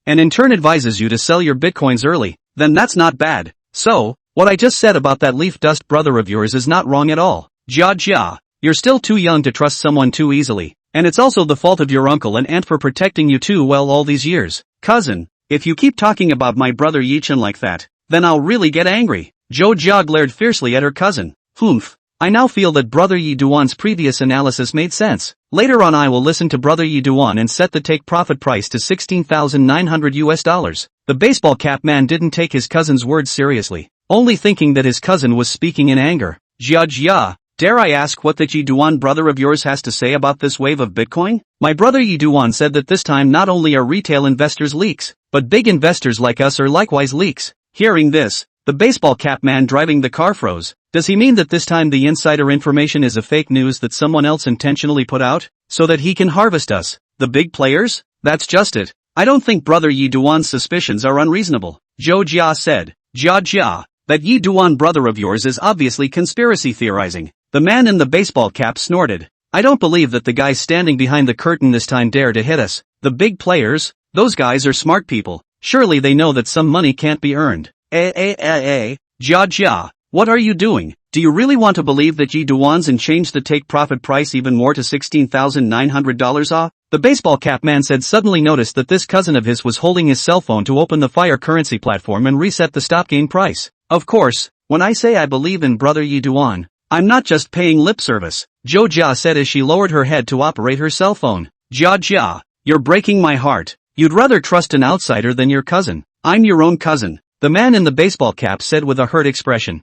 and in turn advises you to sell your bitcoins early, then that's not bad. So, what I just said about that leaf dust brother of yours is not wrong at all. You're still too young to trust someone too easily, and it's also the fault of your uncle and aunt for protecting you too well all these years. Cousin, if you keep talking about my brother Yi-chan like that, then I'll really get angry. Jia glared fiercely at her cousin. I now feel that Brother Yi-duan's previous analysis made sense. Later on I will listen to Brother Yi-duan and set the take profit price to $16,900. The baseball cap man didn't take his cousin's words seriously, only thinking that his cousin was speaking in anger. Jia, dare I ask what that Yi-duan brother of yours has to say about this wave of Bitcoin? My brother Yi-duan said that this time not only are retail investors leaks, but big investors like us are likewise leaks. Hearing this, the baseball cap man driving the car froze. Does he mean that this time the insider information is a fake news that someone else intentionally put out, so that he can harvest us, the big players? That's just it. I don't think Brother Yi-duan's suspicions are unreasonable. Jia said. Jia, that Yi-duan brother of yours is obviously conspiracy theorizing. The man in the baseball cap snorted. I don't believe that the guys standing behind the curtain this time dare to hit us. The big players? Those guys are smart people. Surely they know that some money can't be earned. Jia, what are you doing? Do you really want to believe that Yi-duan's and change the take profit price even more to $16,900? The baseball cap man said suddenly noticed that this cousin of his was holding his cell phone to open the Fire currency platform and reset the stop gain price. Of course, when I say I believe in Brother Yi-duan, I'm not just paying lip service, Jia said as she lowered her head to operate her cell phone. Jia, you're breaking my heart. You'd rather trust an outsider than your cousin. I'm your own cousin, the man in the baseball cap said with a hurt expression.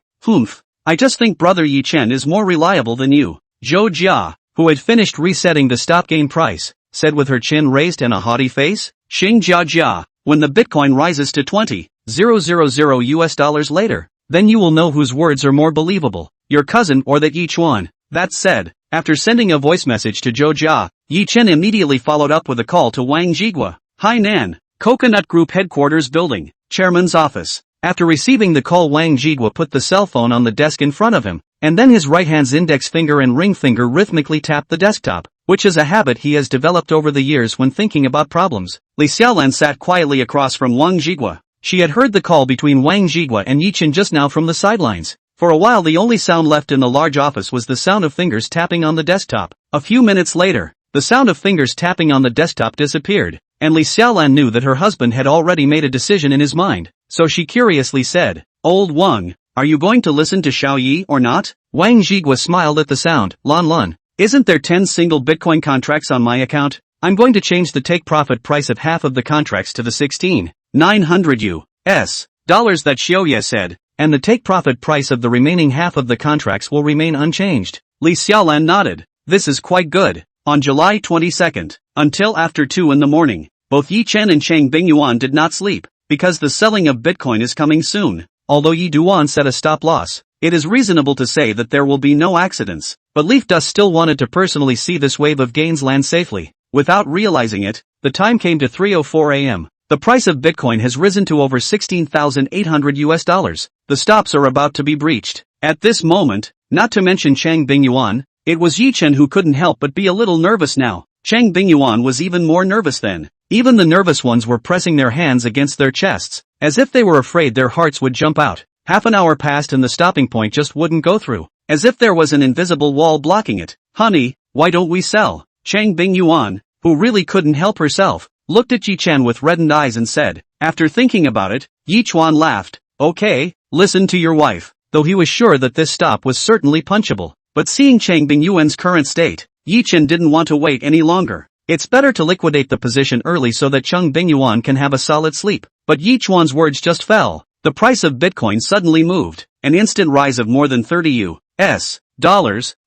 I just think Brother Yi-chen is more reliable than you. Jia, who had finished resetting the stop gain price, said with her chin raised and a haughty face. Jia, when the Bitcoin rises to $20,000 later, then you will know whose words are more believable, your cousin or that Yi-chuan. That said, after sending a voice message to Jia, Yi-chen immediately followed up with a call to Wang Jigua, Hainan, Coconut Group Headquarters Building, Chairman's Office. After receiving the call, Wang Jigua put the cell phone on the desk in front of him, and then his right hand's index finger and ring finger rhythmically tapped the desktop, which is a habit he has developed over the years when thinking about problems. Li Xiaolan sat quietly across from Wang Jigua. She had heard the call between Wang Jigua and Yi-chen just now from the sidelines. For a while the only sound left in the large office was the sound of fingers tapping on the desktop. A few minutes later, the sound of fingers tapping on the desktop disappeared, and Li Xiaolan knew that her husband had already made a decision in his mind. So she curiously said, Old Wang, are you going to listen to Xiao Yi or not? Wang Jigua smiled at the sound. Lun, isn't there 10 single Bitcoin contracts on my account? I'm going to change the take profit price of half of the contracts to the $16,900 that Xiaoye said, and the take profit price of the remaining half of the contracts will remain unchanged. Li Xiaolan nodded. This is quite good. On July 22nd, until after 2 in the morning, both Yi-chen and Chang Bingyuan did not sleep, because the selling of Bitcoin is coming soon. Although Yi-duan set a stop loss, it is reasonable to say that there will be no accidents, but Leaf Dust still wanted to personally see this wave of gains land safely. Without realizing it, the time came to 3:04 a.m. The price of Bitcoin has risen to over $16,800. The stops are about to be breached. At this moment, not to mention Chang Bingyuan, it was Yi-chen who couldn't help but be a little nervous now. Chang Bingyuan was even more nervous then. Even the nervous ones were pressing their hands against their chests, as if they were afraid their hearts would jump out. Half an hour passed and the stopping point just wouldn't go through, as if there was an invisible wall blocking it. Honey, why don't we sell? Chang Bingyuan, who really couldn't help herself, looked at Yi-chen with reddened eyes and said, after thinking about it, Yi-chuan laughed. Okay, listen to your wife, though he was sure that this stop was certainly punchable. But seeing Chang Bingyuan's current state, Yi-chen didn't want to wait any longer. It's better to liquidate the position early so that Chang Bingyuan can have a solid sleep. But Yi-chuan's words just fell. The price of Bitcoin suddenly moved, an instant rise of more than $30.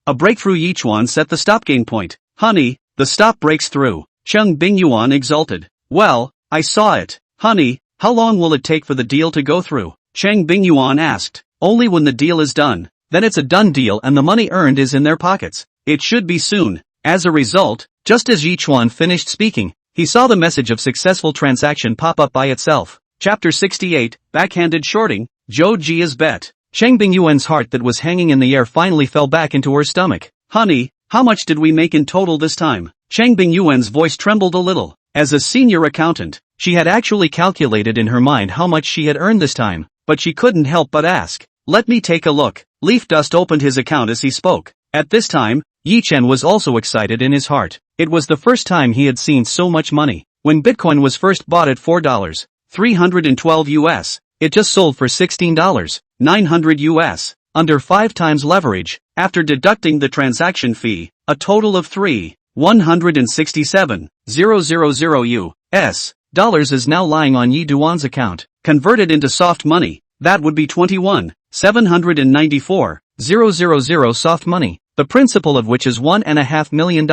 A breakthrough. Yi-chuan set the stop gain point. Honey, the stop breaks through. Chang Bingyuan exulted. Well, I saw it. Honey, how long will it take for the deal to go through? Chang Bingyuan asked. Only when the deal is done. Then it's a done deal and the money earned is in their pockets. It should be soon. As a result, Just as Yi Chuan finished speaking, he saw the message of successful transaction pop up by itself. Chapter 68, Backhanded Shorting, Zhou Jia's Bet. Cheng Bingyuan's heart that was hanging in the air finally fell back into her stomach. Honey, how much did we make in total this time? Cheng Bingyuan's voice trembled a little. As a senior accountant, she had actually calculated in her mind how much she had earned this time, but she couldn't help but ask. Let me take a look. Leaf Dust opened his account as he spoke. At this time, Yi Chen was also excited in his heart. It was the first time he had seen so much money. When Bitcoin was first bought at $4.312 US, it just sold for $16.900 US, under 5 times leverage. After deducting the transaction fee, a total of $167,000 US dollars is now lying on Yi Duan's account. Converted into soft money, that would be $21,794,000 soft money, the principal of which is $1.5 million.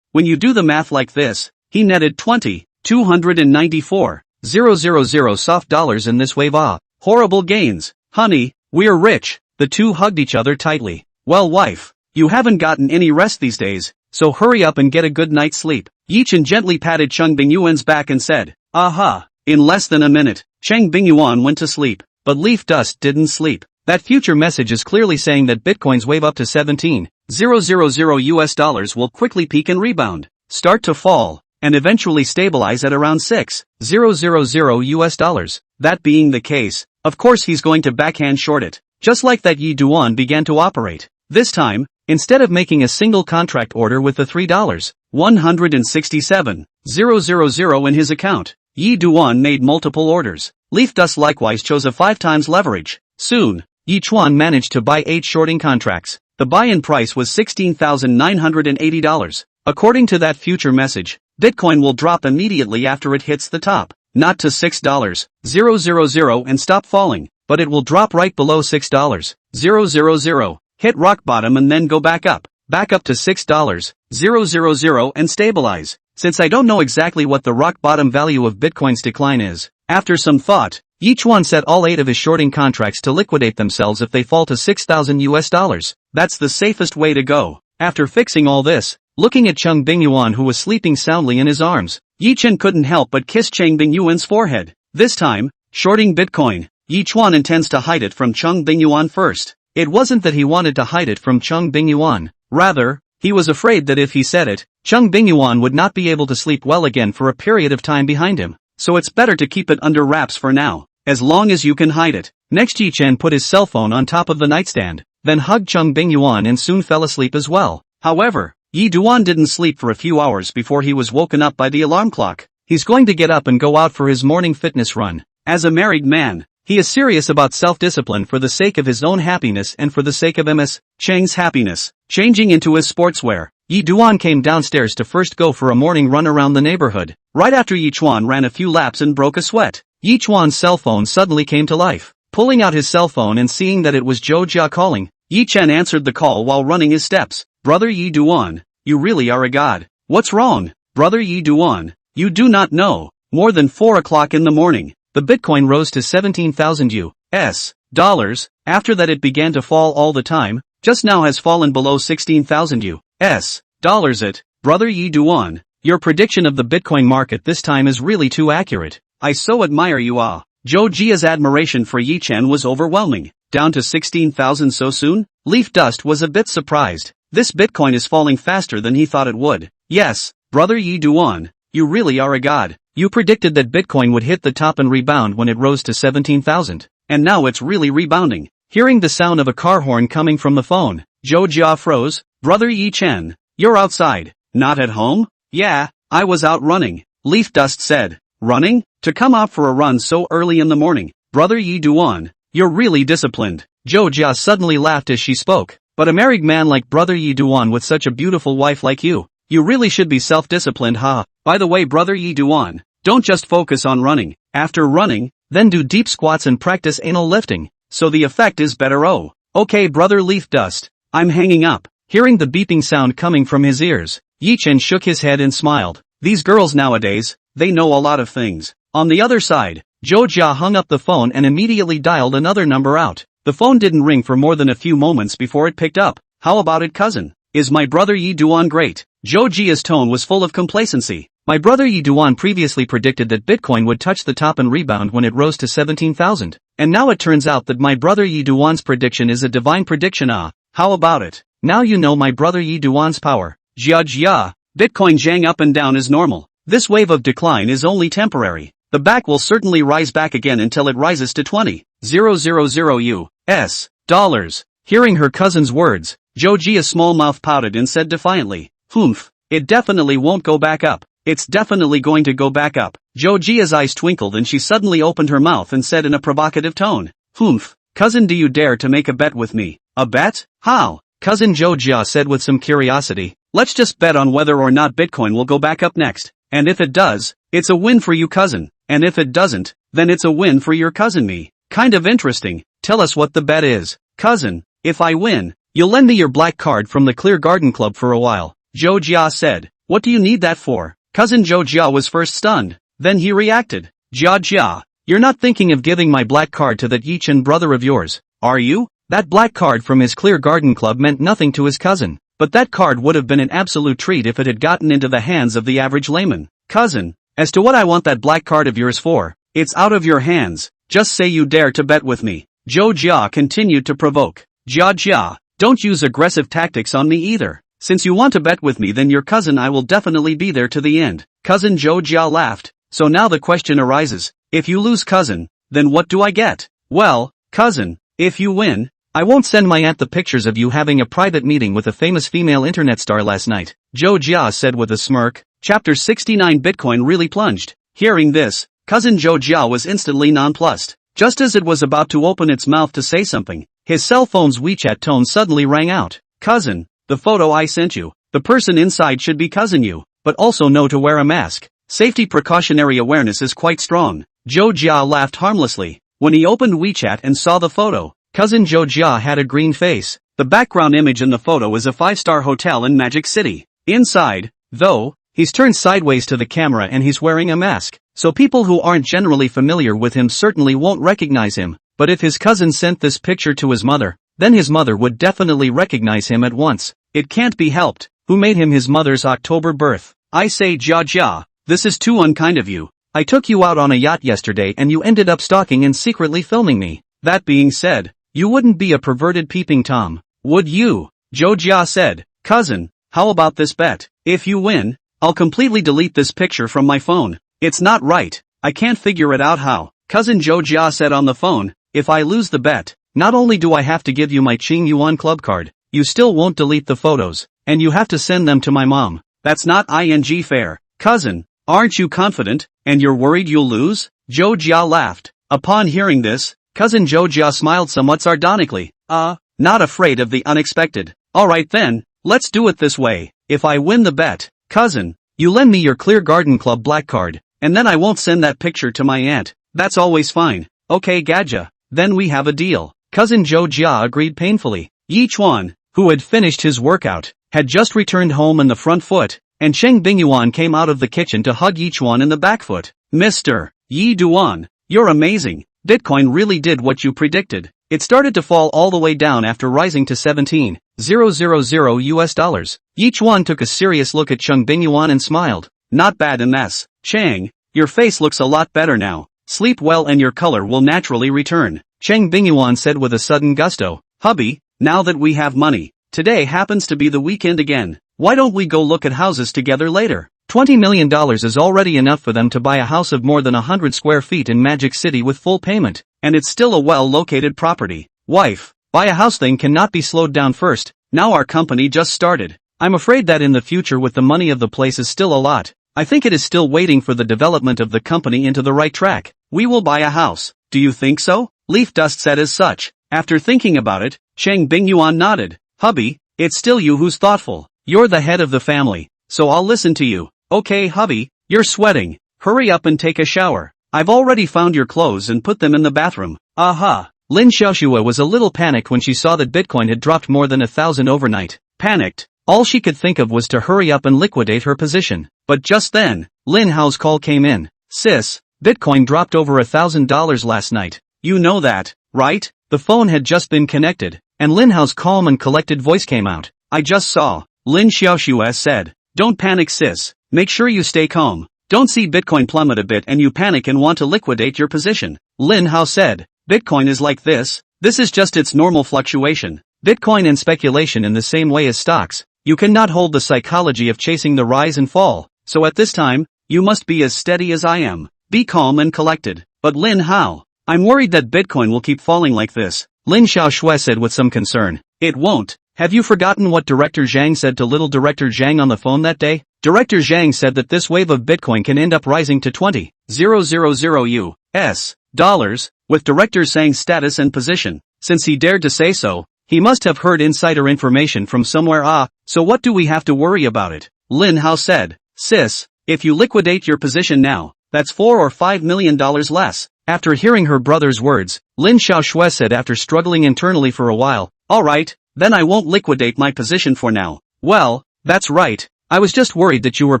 When you do the math like this, he netted $20,294,000 soft dollars in this wave. Ah, horrible gains. Honey, we're rich. The two hugged each other tightly. Well, wife, you haven't gotten any rest these days, so hurry up and get a good night's sleep. Yi Chen gently patted Cheng Bingyuan's back and said, aha. In less than a minute, Cheng Bingyuan went to sleep, but Leaf Dust didn't sleep. That future message is clearly saying that Bitcoin's wave up to $17,000 US dollars will quickly peak and rebound, start to fall, and eventually stabilize at around $6,000 US dollars. That being the case, of course he's going to backhand short it, just like that Yi Duan began to operate. This time, instead of making a single contract order with the $3.167,000 in his account, Yi Duan made multiple orders. Leaf Dust likewise chose a 5 times leverage. Soon, Yi Chuan managed to buy 8 shorting contracts. The buy-in price was $16,980. According to that future message, Bitcoin will drop immediately after it hits the top, not to $6,000 and stop falling, but it will drop right below $6,000, hit rock bottom and then go back up to $6,000 and stabilize. Since I don't know exactly what the rock bottom value of Bitcoin's decline is, after some thought, Yi Chuan set all 8 of his shorting contracts to liquidate themselves if they fall to $6,000 US dollars. That's the safest way to go. After fixing all this, looking at Cheng Bingyuan who was sleeping soundly in his arms, Yi Chen couldn't help but kiss Cheng Bingyuan's forehead. This time, shorting Bitcoin, Yi Chuan intends to hide it from Cheng Bingyuan first. It wasn't that he wanted to hide it from Cheng Bingyuan. Rather, he was afraid that if he said it, Cheng Bingyuan would not be able to sleep well again for a period of time behind him. So it's better to keep it under wraps for now, as long as you can hide it. Next, Yi Chen put his cell phone on top of the nightstand, then hugged Cheng Bingyuan and soon fell asleep as well. However, Yi Duan didn't sleep for a few hours before he was woken up by the alarm clock. He's going to get up and go out for his morning fitness run. As a married man, he is serious about self-discipline for the sake of his own happiness and for the sake of Ms. Cheng's happiness. Changing into his sportswear, Yi Duan came downstairs to first go for a morning run around the neighborhood. Right after Yi Chuan ran a few laps and broke a sweat, Yi Chuan's cell phone suddenly came to life. Pulling out his cell phone and seeing that it was Zhou Jia calling, Yi Chen answered the call while running his steps. Brother Yi Duan, you really are a god. What's wrong, brother Yi Duan? You do not know. More than 4 o'clock in the morning, the Bitcoin rose to $17,000 US dollars. After that it began to fall all the time, just now has fallen below $16,000 US dollars. Brother Yi Duan, your prediction of the Bitcoin market this time is really too accurate. I so admire you. Zhou Jia's admiration for Yi Chen was overwhelming. Down to 16,000 so soon? Leaf Dust was a bit surprised. This Bitcoin is falling faster than he thought it would. Yes, brother Yi Duan, you really are a god. You predicted that Bitcoin would hit the top and rebound when it rose to 17,000. And now it's really rebounding. Hearing the sound of a car horn coming from the phone, Zhou Jia froze. Brother Yi Chen, you're outside, not at home? Yeah, I was out running, Leaf Dust said. Running? To come out for a run so early in the morning? Brother Yi Duan, you're really disciplined. Zhou Jia suddenly laughed as she spoke. But a married man like brother Yi Duan with such a beautiful wife like you really should be self-disciplined. By the way, brother Yi Duan, don't just focus on running. After running, then do deep squats and practice anal lifting, so the effect is better. Oh, okay brother Leaf Dust, I'm hanging up. Hearing the beeping sound coming from his ears, Yi Chen shook his head and smiled. These girls nowadays, they know a lot of things. On the other side, Zhou Jia hung up the phone and immediately dialed another number out. The phone didn't ring for more than a few moments before it picked up. How about it, cousin? Is my brother Yi Duan great? Zhou Jia's tone was full of complacency. My brother Yi Duan previously predicted that Bitcoin would touch the top and rebound when it rose to 17,000. And now it turns out that my brother Yi Duan's prediction is a divine prediction. How about it? Now you know my brother Yi Duan's power. Jia, Bitcoin jang up and down is normal. This wave of decline is only temporary. The back will certainly rise back again until it rises to 20,000 US dollars. Hearing her cousin's words, Zhou Jia's small mouth pouted and said defiantly, "Humph, it definitely won't go back up. It's definitely going to go back up." Zhou Jia's eyes twinkled and she suddenly opened her mouth and said in a provocative tone, "Humph, cousin, do you dare to make a bet with me?" "A bet? How?" Cousin Zhou Jia said with some curiosity. "Let's just bet on whether or not Bitcoin will go back up next. And if it does, it's a win for you, cousin. And if it doesn't, then it's a win for your cousin me. Kind of interesting. Tell us what the bet is." "Cousin, if I win, you'll lend me your black card from the Clear Garden Club for a while," Zhou Jia said. "What do you need that for?" Cousin Zhou Jia was first stunned. Then he reacted. Jia, you're not thinking of giving my black card to that Yichen brother of yours, are you?" That black card from his Clear Garden Club meant nothing to his cousin. But that card would have been an absolute treat if it had gotten into the hands of the average layman. "Cousin, as to what I want that black card of yours for, it's out of your hands. Just say you dare to bet with me." Zhou Jia continued to provoke. Jia, don't use aggressive tactics on me either. Since you want to bet with me, then your cousin I will definitely be there to the end. Cousin Zhou Jia laughed. "So now the question arises, if you lose, cousin, then what do I get?" "Well, cousin, if you win, I won't send my aunt the pictures of you having a private meeting with a famous female internet star last night," Zhou Jia said with a smirk. Chapter 69 Bitcoin really plunged. Hearing this, cousin Zhou Jia was instantly nonplussed. Just as it was about to open its mouth to say something, his cell phone's WeChat tone suddenly rang out. "Cousin, the photo I sent you, the person inside should be cousin you, but also know to wear a mask. Safety precautionary awareness is quite strong." Zhou Jia laughed harmlessly. When he opened WeChat and saw the photo, cousin Zhou Jia had a green face. The background image in the photo is a 5-star hotel in Magic City. Inside, though, he's turned sideways to the camera and he's wearing a mask, so people who aren't generally familiar with him certainly won't recognize him. But if his cousin sent this picture to his mother, then his mother would definitely recognize him at once. It can't be helped. Who made him his mother's October birth? "I say, Jia, this is too unkind of you. I took you out on a yacht yesterday and you ended up stalking and secretly filming me. That being said, you wouldn't be a perverted peeping Tom, would you?" Zhou Jia said. "Cousin, how about this bet? If you win, I'll completely delete this picture from my phone. It's not right. I can't figure it out how." Cousin Zhou Jia said on the phone. "If I lose the bet, not only do I have to give you my Qing Yuan Club card, you still won't delete the photos, and you have to send them to my mom. That's not fair. Cousin, aren't you confident, and you're worried you'll lose?" Zhou Jia laughed. Upon hearing this, cousin Zhou Jia smiled somewhat sardonically. Not afraid of the unexpected. "Alright then, let's do it this way. If I win the bet, cousin, you lend me your Clear Garden Club black card, and then I won't send that picture to my aunt. That's always fine." "Okay, Gadja, then we have a deal." Cousin Zhou Jia agreed painfully. Yi Chuan, who had finished his workout, had just returned home in the front foot, and Cheng Bingyuan came out of the kitchen to hug Yi Chuan in the back foot. "Mr. Yi Duan, you're amazing. Bitcoin really did what you predicted. It started to fall all the way down after rising to 17,000 US dollars. Yi Chuan took a serious look at Cheng Bingyuan and smiled. "Not bad in this. Cheng, your face looks a lot better now. Sleep well and your color will naturally return," Cheng Bingyuan said with a sudden gusto. "Hubby, now that we have money, today happens to be the weekend again. Why don't we go look at houses together later? $20 million is already enough for them to buy a house of more than 100 square feet in Magic City with full payment, and it's still a well-located property. Wife, buy a house thing cannot be slowed down first. Now our company just started. I'm afraid that in the future with the money of the place is still a lot. I think it is still waiting for the development of the company into the right track. We will buy a house. Do you think so?" Leaf Dust said as such. After thinking about it, Cheng Bingyuan nodded. "Hubby, it's still you who's thoughtful. You're the head of the family, so I'll listen to you." "Okay, hubby, you're sweating. Hurry up and take a shower. I've already found your clothes and put them in the bathroom." "Aha." Lin Xiaoxue was a little panicked when she saw that Bitcoin had dropped more than 1,000 overnight. Panicked, all she could think of was to hurry up and liquidate her position. But just then, Linhao's call came in. "Sis, Bitcoin dropped over $1,000 last night. You know that, right?" The phone had just been connected, and Linhao's calm and collected voice came out. I just saw. Lin Xiaoxue said. Don't panic, sis. Make sure you stay calm. Don't see Bitcoin plummet a bit and you panic and want to liquidate your position. Linhao said. Bitcoin is like this. This is just its normal fluctuation. Bitcoin and speculation in the same way as stocks. You cannot hold the psychology of chasing the rise and fall. So at this time, you must be as steady as I am. Be calm and collected. But Linhao, I'm worried that Bitcoin will keep falling like this. Lin Xiaoxue said with some concern. It won't. Have you forgotten what Director Zhang said to little Director Zhang on the phone that day? Director Zhang said that this wave of Bitcoin can end up rising to 20,000 US dollars, with Director Zhang's status and position. Since he dared to say so, he must have heard insider information from somewhere. So what do we have to worry about it? Lin Hao said. Sis, if you liquidate your position now, that's $4 or $5 million less. After hearing her brother's words, Lin Xiaoxue said after struggling internally for a while, alright, then I won't liquidate my position for now. Well, that's right. I was just worried that you were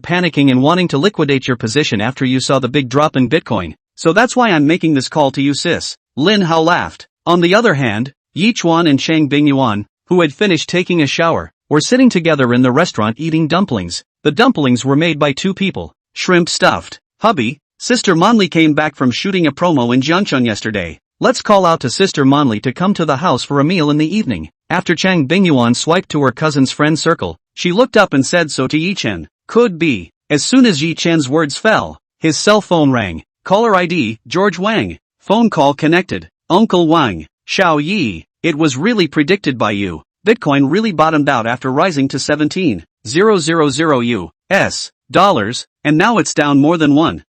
panicking and wanting to liquidate your position after you saw the big drop in Bitcoin. So that's why I'm making this call to you, sis. Lin Hao laughed. On the other hand, Yi Chuan and Chang Bingyuan, who had finished taking a shower, were sitting together in the restaurant eating dumplings. The dumplings were made by two people. Shrimp stuffed. Hubby, Sister Monli came back from shooting a promo in Jiangchun yesterday. Let's call out to Sister Monli to come to the house for a meal in the evening. After Chang Bingyuan swiped to her cousin's friend circle, she looked up and said so to Yi Chen. Could be. As soon as Yi Chen's words fell, his cell phone rang. Caller ID, George Wang. Phone call connected. Uncle Wang. Xiao Yi, it was really predicted by you. Bitcoin really bottomed out after rising to 17,000 US dollars, and now it's down more than 1,000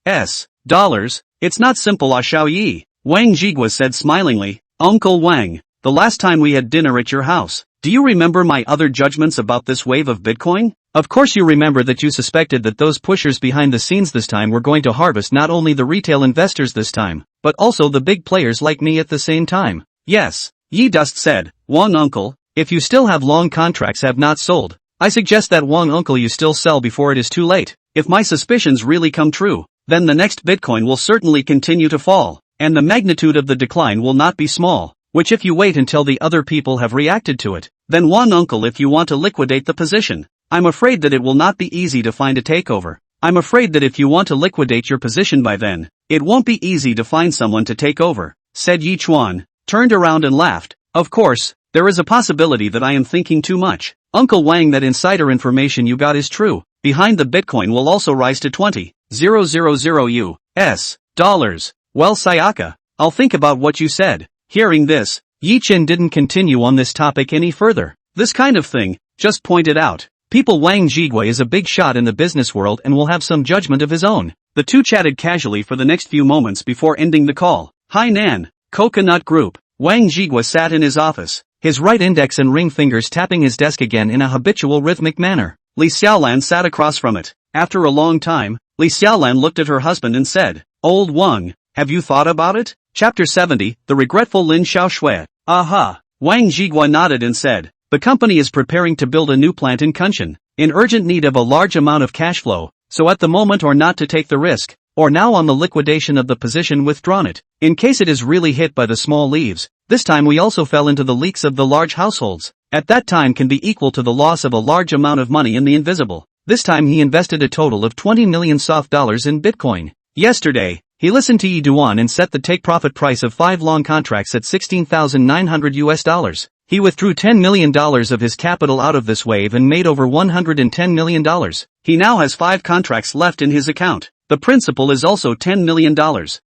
US dollars. It's not simple, Xiao Yi. Wang Jigua said smilingly. Uncle Wang, the last time we had dinner at your house, do you remember my other judgments about this wave of Bitcoin? Of course you remember that you suspected that those pushers behind the scenes this time were going to harvest not only the retail investors this time, but also the big players like me at the same time. Yes, Yi Dust said. Wang uncle, if you still have long contracts have not sold, I suggest that Wang uncle you still sell before it is too late. If my suspicions really come true, then the next Bitcoin will certainly continue to fall, and the magnitude of the decline will not be small, which if you wait until the other people have reacted to it, then Wang uncle if you want to liquidate the position, I'm afraid that it will not be easy to find a takeover. I'm afraid that if you want to liquidate your position by then, it won't be easy to find someone to take over, said Yi Chuan, turned around and laughed. Of course, there is a possibility that I am thinking too much. Uncle Wang, that insider information you got is true. Behind the Bitcoin will also rise to 20,000 US dollars. Well, Sayaka, I'll think about what you said. Hearing this, Yi Chen didn't continue on this topic any further. This kind of thing, just pointed out. People Wang Jigui is a big shot in the business world and will have some judgment of his own. The two chatted casually for the next few moments before ending the call. Hainan, Coconut Group. Wang Jigua sat in his office, his right index and ring fingers tapping his desk again in a habitual rhythmic manner. Li Xiaolan sat across from it. After a long time, Li Xiaolan looked at her husband and said, Old Wang, have you thought about it? Chapter 70, The Regretful Lin Xiaoshui. Aha. Wang Jigua nodded and said, the company is preparing to build a new plant in Kunshan, in urgent need of a large amount of cash flow, so at the moment or not to take the risk, or now on the liquidation of the position withdrawn it, in case it is really hit by the small leaves. This time we also fell into the leaks of the large households. At that time can be equal to the loss of a large amount of money in the invisible. This time he invested a total of 20 million soft dollars in Bitcoin. Yesterday, he listened to Yi Duan and set the take-profit price of 5 long contracts at 16,900 US dollars. He withdrew $10 million of his capital out of this wave and made over $110 million. He now has 5 contracts left in his account. The principal is also $10 million.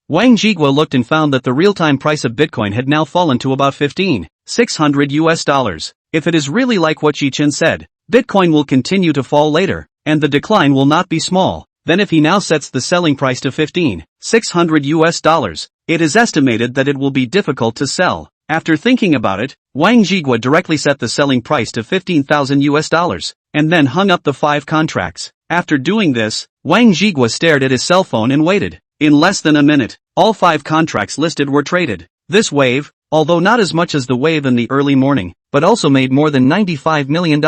Wang Jigua looked and found that the real-time price of Bitcoin had now fallen to about 15,600 US dollars. If it is really like what Yi Chen said, Bitcoin will continue to fall later, and the decline will not be small. Then if he now sets the selling price to 15,600 US dollars, it is estimated that it will be difficult to sell. After thinking about it, Wang Jigua directly set the selling price to 15,000 US dollars, and then hung up the 5 contracts. After doing this, Wang Jigua stared at his cell phone and waited. In less than a minute, all 5 contracts listed were traded. This wave, although not as much as the wave in the early morning, but also made more than $95 million.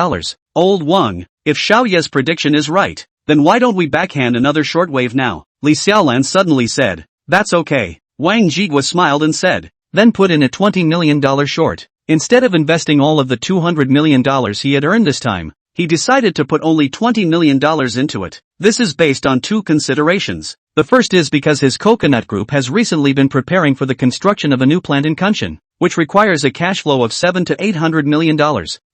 Old Wang, if Xiaoye's prediction is right, then why don't we backhand another short wave now? Li Xiaolan suddenly said. That's okay. Wang Jigua smiled and said. Then put in a $20 million short. Instead of investing all of the $200 million he had earned this time, he decided to put only $20 million into it. This is based on two considerations. The first is because his coconut group has recently been preparing for the construction of a new plant in Kunshan, which requires a cash flow of $700 to $800 million.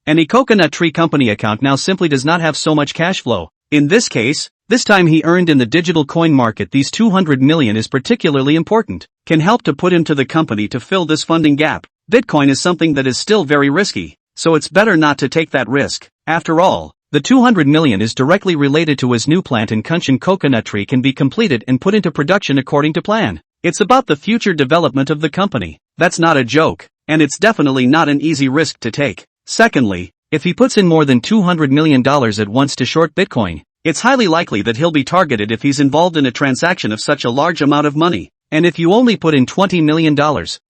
Any coconut tree company account now simply does not have so much cash flow. In this case, this time he earned in the digital coin market these $200 million is particularly important, can help to put into the company to fill this funding gap. Bitcoin is something that is still very risky, so it's better not to take that risk. After all, the $200 million is directly related to his new plant in Kunshan. Coconut tree can be completed and put into production according to plan. It's about the future development of the company. That's not a joke, and it's definitely not an easy risk to take. Secondly, if he puts in more than $200 million at once to short Bitcoin, it's highly likely that he'll be targeted if he's involved in a transaction of such a large amount of money. And if you only put in $20 million,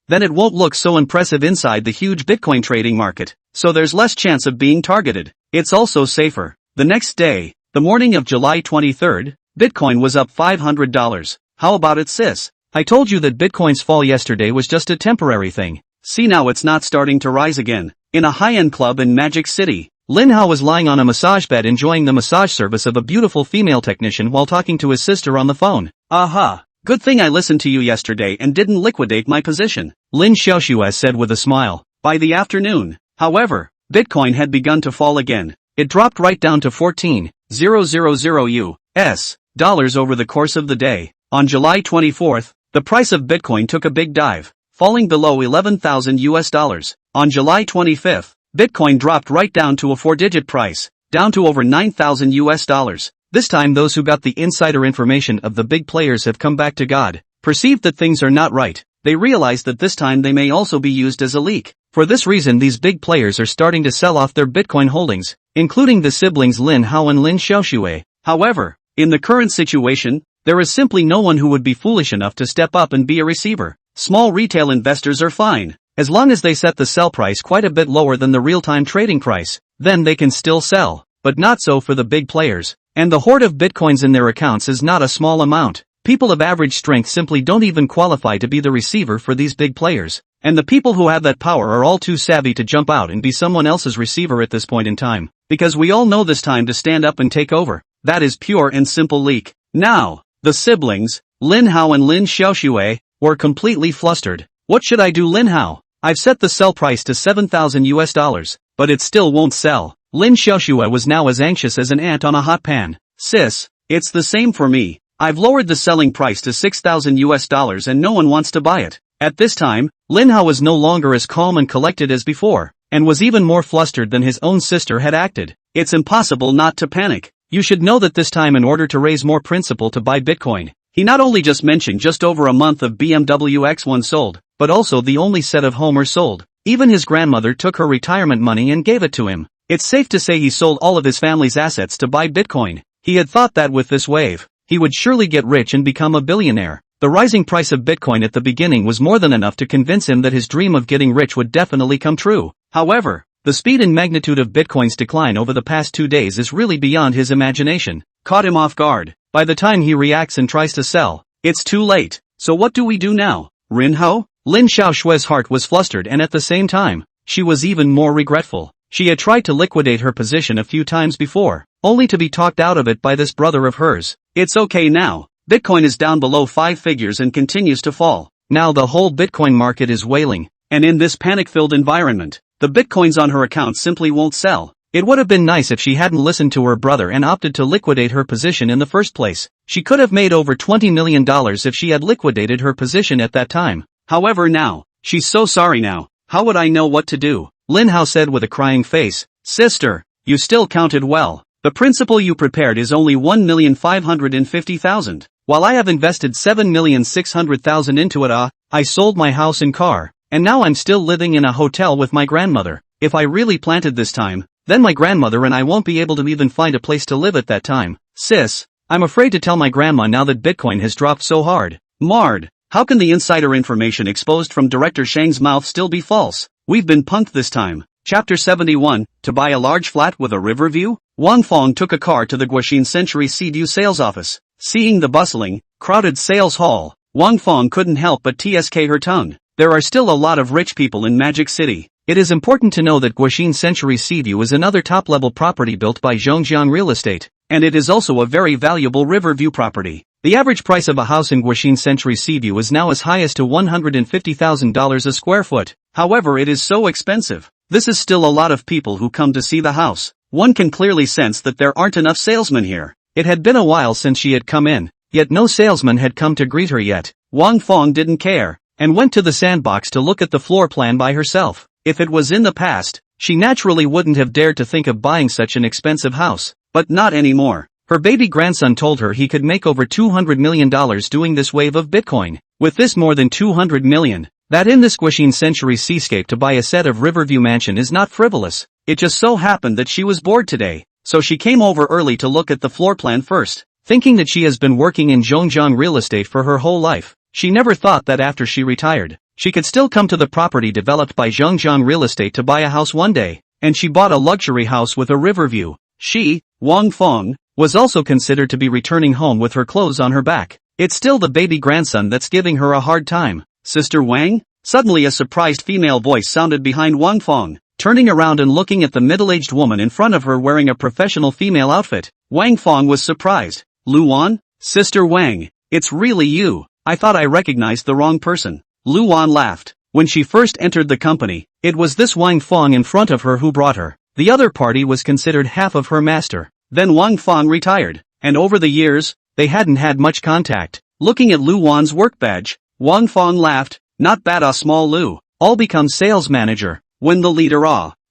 then it won't look so impressive inside the huge Bitcoin trading market, so there's less chance of being targeted. It's also safer. The next day, the morning of July 23rd, Bitcoin was up $500. How about it, sis? I told you that Bitcoin's fall yesterday was just a temporary thing. See, now it's not starting to rise again. In a high-end club in Magic City, Linhao was lying on a massage bed enjoying the massage service of a beautiful female technician while talking to his sister on the phone. Aha! Good thing I listened to you yesterday and didn't liquidate my position, Lin Xiaoxue said with a smile. By the afternoon, however, Bitcoin had begun to fall again. It dropped right down to 14,000 US dollars over the course of the day. On July 24th, the price of Bitcoin took a big dive, falling below 11,000 US dollars. On July 25th, Bitcoin dropped right down to a four-digit price, down to over 9,000 US dollars. This time those who got the insider information of the big players have come back to God, perceived that things are not right. They realize that this time they may also be used as a leak. For this reason these big players are starting to sell off their Bitcoin holdings, including the siblings Linhao and Lin Xiaoxue. However, in the current situation, there is simply no one who would be foolish enough to step up and be a receiver. Small retail investors are fine. As long as they set the sell price quite a bit lower than the real-time trading price, then they can still sell. But not so for the big players. And the hoard of Bitcoins in their accounts is not a small amount. People of average strength simply don't even qualify to be the receiver for these big players. And the people who have that power are all too savvy to jump out and be someone else's receiver at this point in time. Because we all know this time to stand up and take over. That is pure and simple leak. Now, the siblings, Linhao and Lin Xiaoxue, were completely flustered. What should I do, Linhao? I've set the sell price to 7,000 US dollars, but it still won't sell. Lin Xiaoxue was now as anxious as an ant on a hot pan. Sis, it's the same for me. I've lowered the selling price to 6,000 US dollars and no one wants to buy it. At this time, Linhao was no longer as calm and collected as before, and was even more flustered than his own sister had acted. It's impossible not to panic. You should know that this time in order to raise more principal to buy Bitcoin, he not only just mentioned just over a month of BMW X1 sold, but also the only set of Homers sold. Even his grandmother took her retirement money and gave it to him. It's safe to say he sold all of his family's assets to buy Bitcoin. He had thought that with this wave, he would surely get rich and become a billionaire. The rising price of Bitcoin at the beginning was more than enough to convince him that his dream of getting rich would definitely come true. However, the speed and magnitude of Bitcoin's decline over the past 2 days is really beyond his imagination. Caught him off guard. By the time he reacts and tries to sell, it's too late. So what do we do now, Rinho? Lin Xiaoshue's heart was flustered and at the same time, she was even more regretful. She had tried to liquidate her position a few times before, only to be talked out of it by this brother of hers. It's okay now. Bitcoin is down below 5 figures and continues to fall. Now the whole Bitcoin market is wailing, and in this panic-filled environment, the Bitcoins on her account simply won't sell. It would have been nice if she hadn't listened to her brother and opted to liquidate her position in the first place. She could have made over $20 million if she had liquidated her position at that time. However now, she's so sorry now. How would I know what to do? Linhao said with a crying face. Sister, you still counted well. The principal you prepared is only 1,550,000. While I have invested 7,600,000 into it, I sold my house and car, and now I'm still living in a hotel with my grandmother. If I really planted this time, then my grandmother and I won't be able to even find a place to live at that time. Sis, I'm afraid to tell my grandma now that Bitcoin has dropped so hard. Mard, how can the insider information exposed from Director Shang's mouth still be false? We've been punked this time. Chapter 71, to buy a large flat with a river view? Wang Fong took a car to the Guoxin Century Seaview sales office. Seeing the bustling, crowded sales hall, Wang Fong couldn't help but tsk her tongue. There are still a lot of rich people in Magic City. It is important to know that Guaxin Century Seaview is another top-level property built by Zhongjiang Real Estate, and it is also a very valuable riverview property. The average price of a house in Guaxin Century Seaview is now as high as to $150,000 a square foot. However, it is so expensive. This is still a lot of people who come to see the house. One can clearly sense that there aren't enough salesmen here. It had been a while since she had come in, yet no salesman had come to greet her yet. Wang Fong didn't care, and went to the sandbox to look at the floor plan by herself. If it was in the past, she naturally wouldn't have dared to think of buying such an expensive house, but not anymore. Her baby grandson told her he could make over $200 million doing this wave of Bitcoin. With this more than $200 million, that in this Guaxin Century seascape to buy a set of Riverview Mansion is not frivolous. It just so happened that she was bored today, so she came over early to look at the floor plan first. Thinking that she has been working in Zhongjiang Real Estate for her whole life, she never thought that after she retired, she could still come to the property developed by Zhongjiang Real Estate to buy a house one day, and she bought a luxury house with a river view. She, Wang Fong, was also considered to be returning home with her clothes on her back. It's still the baby grandson that's giving her a hard time. Sister Wang? Suddenly a surprised female voice sounded behind Wang Fong. Turning around and looking at the middle-aged woman in front of her wearing a professional female outfit, Wang Fong was surprised. Luan? Sister Wang, it's really you. I thought I recognized the wrong person. Luan laughed. When she first entered the company, it was this Wang Fong in front of her who brought her. The other party was considered half of her master. Then Wang Fong retired, and over the years, they hadn't had much contact. Looking at Luan's work badge, Wang Fong laughed. Not bad, a small Lu. I'll become sales manager. When the leader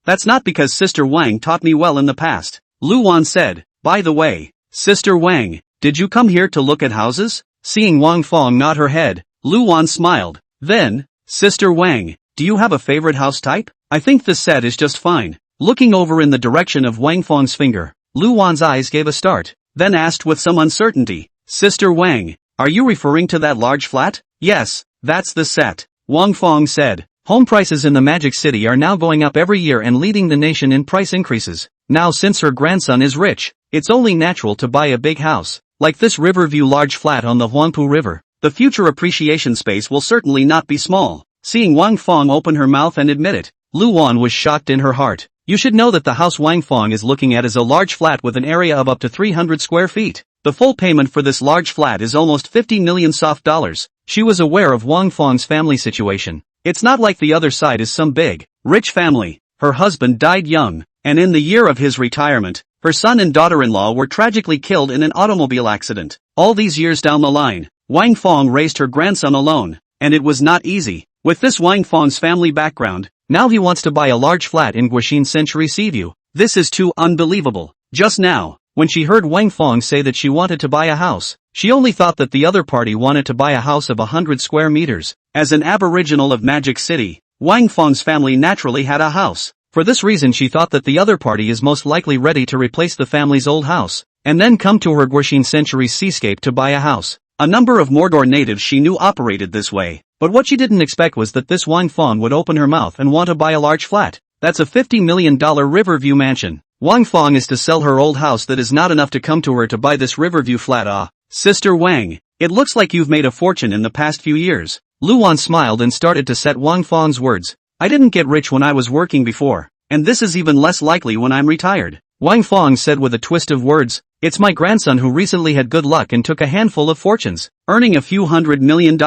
that's not because Sister Wang taught me well in the past. Luan said. By the way, Sister Wang, did you come here to look at houses? Seeing Wang Fong nod her head, Luan smiled. Then, Sister Wang, do you have a favorite house type? I think this set is just fine. Looking over in the direction of Wang Fong's finger, Luan's eyes gave a start, then asked with some uncertainty. Sister Wang, are you referring to that large flat? Yes, that's the set. Wang Fong said. Home prices in the Magic City are now going up every year and leading the nation in price increases. Now since her grandson is rich, it's only natural to buy a big house, like this Riverview large flat on the Huangpu River. The future appreciation space will certainly not be small. Seeing Wang Fong open her mouth and admit it, Luan was shocked in her heart. You should know that the house Wang Fong is looking at is a large flat with an area of up to 300 square feet. The full payment for this large flat is almost 50 million soft dollars. She was aware of Wang Fong's family situation. It's not like the other side is some big, rich family. Her husband died young, and in the year of his retirement, her son and daughter-in-law were tragically killed in an automobile accident. All these years down the line, Wang Fong raised her grandson alone, and it was not easy. With this Wang Fong's family background, now he wants to buy a large flat in Guaxin Century Seaview. This is too unbelievable. Just now, when she heard Wang Fong say that she wanted to buy a house, she only thought that the other party wanted to buy a house of 100 square meters. As an aboriginal of Magic City, Wang Fong's family naturally had a house. For this reason she thought that the other party is most likely ready to replace the family's old house, and then come to her Guaxin Century seascape to buy a house. A number of Mordor natives she knew operated this way, but what she didn't expect was that this Wang Fong would open her mouth and want to buy a large flat. That's a $50 million Riverview mansion. Wang Fong is to sell her old house that is not enough to come to her to buy this Riverview flat. Sister Wang, it looks like you've made a fortune in the past few years. Luan smiled and started to set Wang Fong's words. I didn't get rich when I was working before, and this is even less likely when I'm retired. Wang Fong said with a twist of words. It's my grandson who recently had good luck and took a handful of fortunes, earning a few $100 million.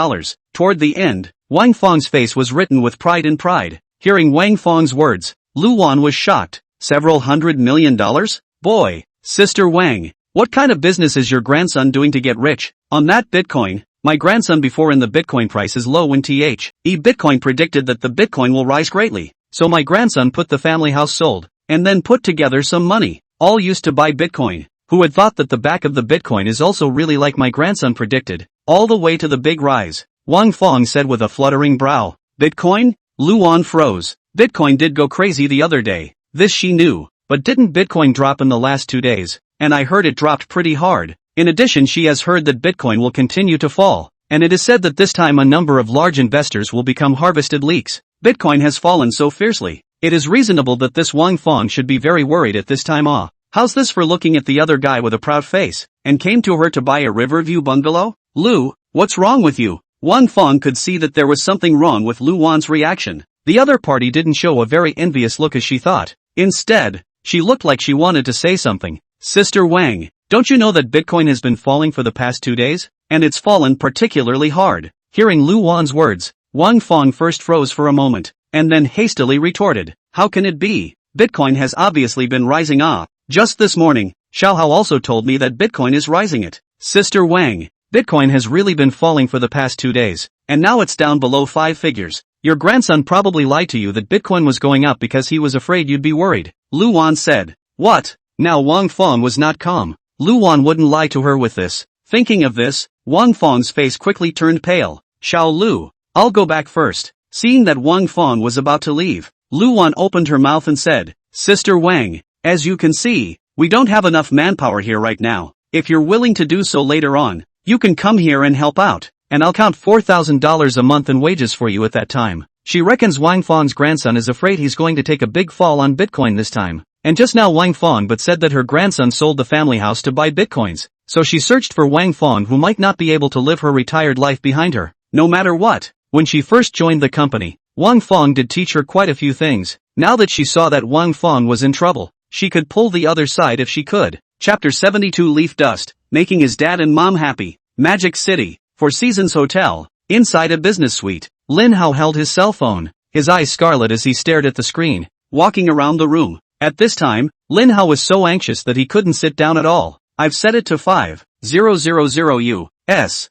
Toward the end, Wang Fong's face was written with pride and pride. Hearing Wang Fong's words, Luan was shocked. Several $100 million? Boy, Sister Wang, what kind of business is your grandson doing to get rich? On that Bitcoin, my grandson before in the Bitcoin price is low when Bitcoin predicted that the Bitcoin will rise greatly. So my grandson put the family house sold, and then put together some money, all used to buy Bitcoin. Who had thought that the back of the Bitcoin is also really like my grandson predicted, all the way to the big rise? Wang Fong said with a fluttering brow. Bitcoin? Luan froze. Bitcoin did go crazy the other day. This she knew, but didn't Bitcoin drop in the last 2 days? And I heard it dropped pretty hard. In addition, she has heard that Bitcoin will continue to fall, and it is said that this time a number of large investors will become harvested leaks. Bitcoin has fallen so fiercely. It is reasonable that this Wang Fong should be very worried at this time. How's this for looking at the other guy with a proud face, and came to her to buy a Riverview bungalow? Lu, what's wrong with you? Wang Fong could see that there was something wrong with Luan's reaction. The other party didn't show a very envious look as she thought. Instead, she looked like she wanted to say something. Sister Wang, don't you know that Bitcoin has been falling for the past 2 days? And it's fallen particularly hard. Hearing Lu Wan's words, Wang Fong first froze for a moment, and then hastily retorted, how can it be? Bitcoin has obviously been rising just this morning, Xiao Hao also told me that Bitcoin is rising it. Sister Wang, Bitcoin has really been falling for the past 2 days, and now it's down below 5 figures. Your grandson probably lied to you that Bitcoin was going up because he was afraid you'd be worried. Lu Wan said. What? Now Wang Fong was not calm. Lu Wan wouldn't lie to her with this. Thinking of this, Wang Fong's face quickly turned pale. Xiao Lu, I'll go back first. Seeing that Wang Fong was about to leave, Lu Wan opened her mouth and said, Sister Wang, as you can see, we don't have enough manpower here right now. If you're willing to do so later on, you can come here and help out, and I'll count $4,000 a month in wages for you at that time. She reckons Wang Fong's grandson is afraid he's going to take a big fall on Bitcoin this time. And just now Wang Fong but said that her grandson sold the family house to buy Bitcoins, so she searched for Wang Fong who might not be able to live her retired life behind her, no matter what. When she first joined the company, Wang Fong did teach her quite a few things. Now that she saw that Wang Fong was in trouble, she could pull the other side if she could. Chapter 72 Leaf Dust, Making His Dad and Mom Happy. Magic City, Four Seasons Hotel. Inside a business suite, Linhao held his cell phone, his eyes scarlet as he stared at the screen, walking around the room. At this time, Linhao was so anxious that he couldn't sit down at all. I've set it to $5,000 US.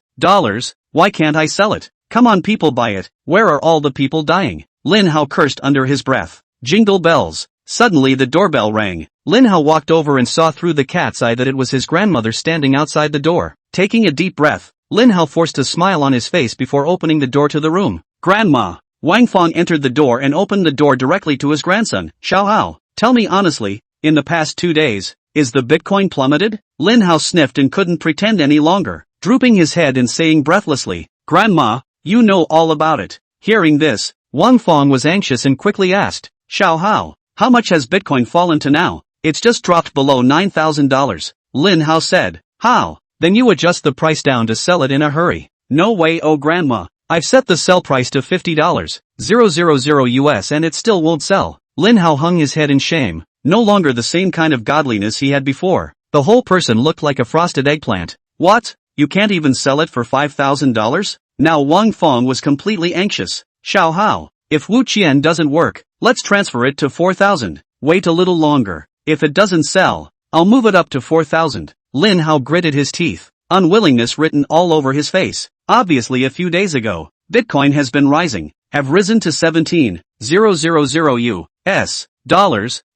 Why can't I sell it? Come on people buy it. Where are all the people dying? Linhao cursed under his breath. Jingle bells. Suddenly the doorbell rang. Linhao walked over and saw through the cat's eye that it was his grandmother standing outside the door. Taking a deep breath, Linhao forced a smile on his face before opening the door to the room. Grandma. Wang Fong entered the door and opened the door directly to his grandson. Xiao Hao, tell me honestly, in the past 2 days, is the Bitcoin plummeted? Linhao sniffed and couldn't pretend any longer, drooping his head and saying breathlessly, Grandma, you know all about it. Hearing this, Wang Fong was anxious and quickly asked, Xiao Hao, how much has Bitcoin fallen to now? It's just dropped below $9,000. Linhao said. How? Then you adjust the price down to sell it in a hurry. No way oh grandma. I've set the sell price to $50,000 US and it still won't sell. Linhao hung his head in shame, no longer the same kind of godliness he had before. The whole person looked like a frosted eggplant. What? You can't even sell it for $5,000? Now Wang Fong was completely anxious. Xiao Hao, if Wu Qian doesn't work, let's transfer it to 4,000. Wait a little longer. If it doesn't sell, I'll move it up to 4,000. Linhao gritted his teeth, unwillingness written all over his face. Obviously a few days ago, Bitcoin has been rising, have risen to $17,000 US.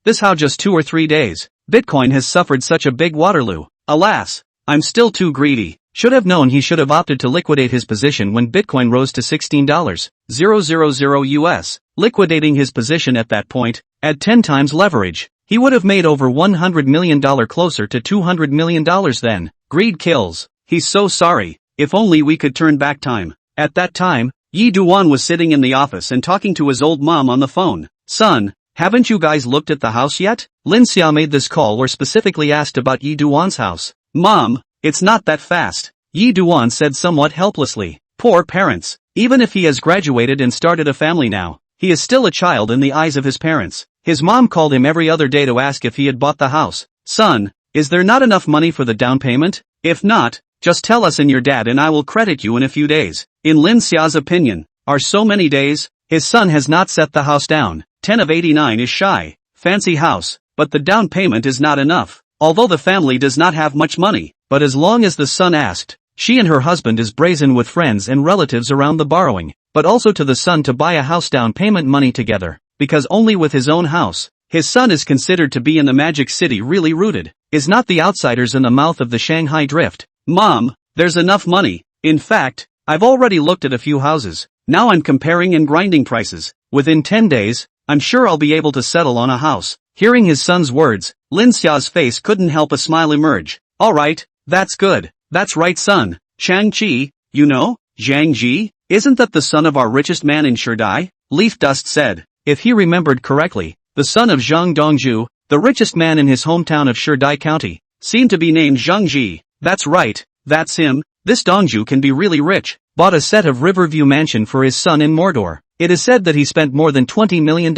This how just 2 or 3 days, Bitcoin has suffered such a big Waterloo. Alas, I'm still too greedy. Should have known he should have opted to liquidate his position when Bitcoin rose to $16,000 US. Liquidating his position at that point, at 10 times leverage, he would have made over $100 million closer to $200 million then. Greed kills. He's so sorry. If only we could turn back time. At that time, Yi Duan was sitting in the office and talking to his old mom on the phone. Son, haven't you guys looked at the house yet? Lin Xia made this call or specifically asked about Yi Duan's house. Mom, it's not that fast, Yi Duan said somewhat helplessly. Poor parents. Even if he has graduated and started a family now, he is still a child in the eyes of his parents. His mom called him every other day to ask if he had bought the house. Son, is there not enough money for the down payment? If not, just tell us and your dad and I will credit you in a few days. In Lin Xia's opinion, are so many days? His son has not set the house down. 10 of 89 is shy. Fancy house, but the down payment is not enough. Although the family does not have much money, but as long as the son asked, she and her husband is brazen with friends and relatives around the borrowing, but also to the son to buy a house down payment money together, because only with his own house, his son is considered to be in the magic city really rooted, is not the outsiders in the mouth of the Shanghai drift. Mom, there's enough money. In fact, I've already looked at a few houses. Now I'm comparing and grinding prices. Within 10 days, I'm sure I'll be able to settle on a house. Hearing his son's words, Lin Xia's face couldn't help a smile emerge. Alright, that's good. That's right son. Shang-Chi, you know, Zhang Ji, isn't that the son of our richest man in Sherdai? Leaf Dust said. If he remembered correctly, the son of Zhang Dongzhu, the richest man in his hometown of Sherdai County, seemed to be named Zhang Ji. That's right, that's him. This Dongzhu can be really rich. Bought a set of Riverview mansion for his son in Mordor. It is said that he spent more than $20 million.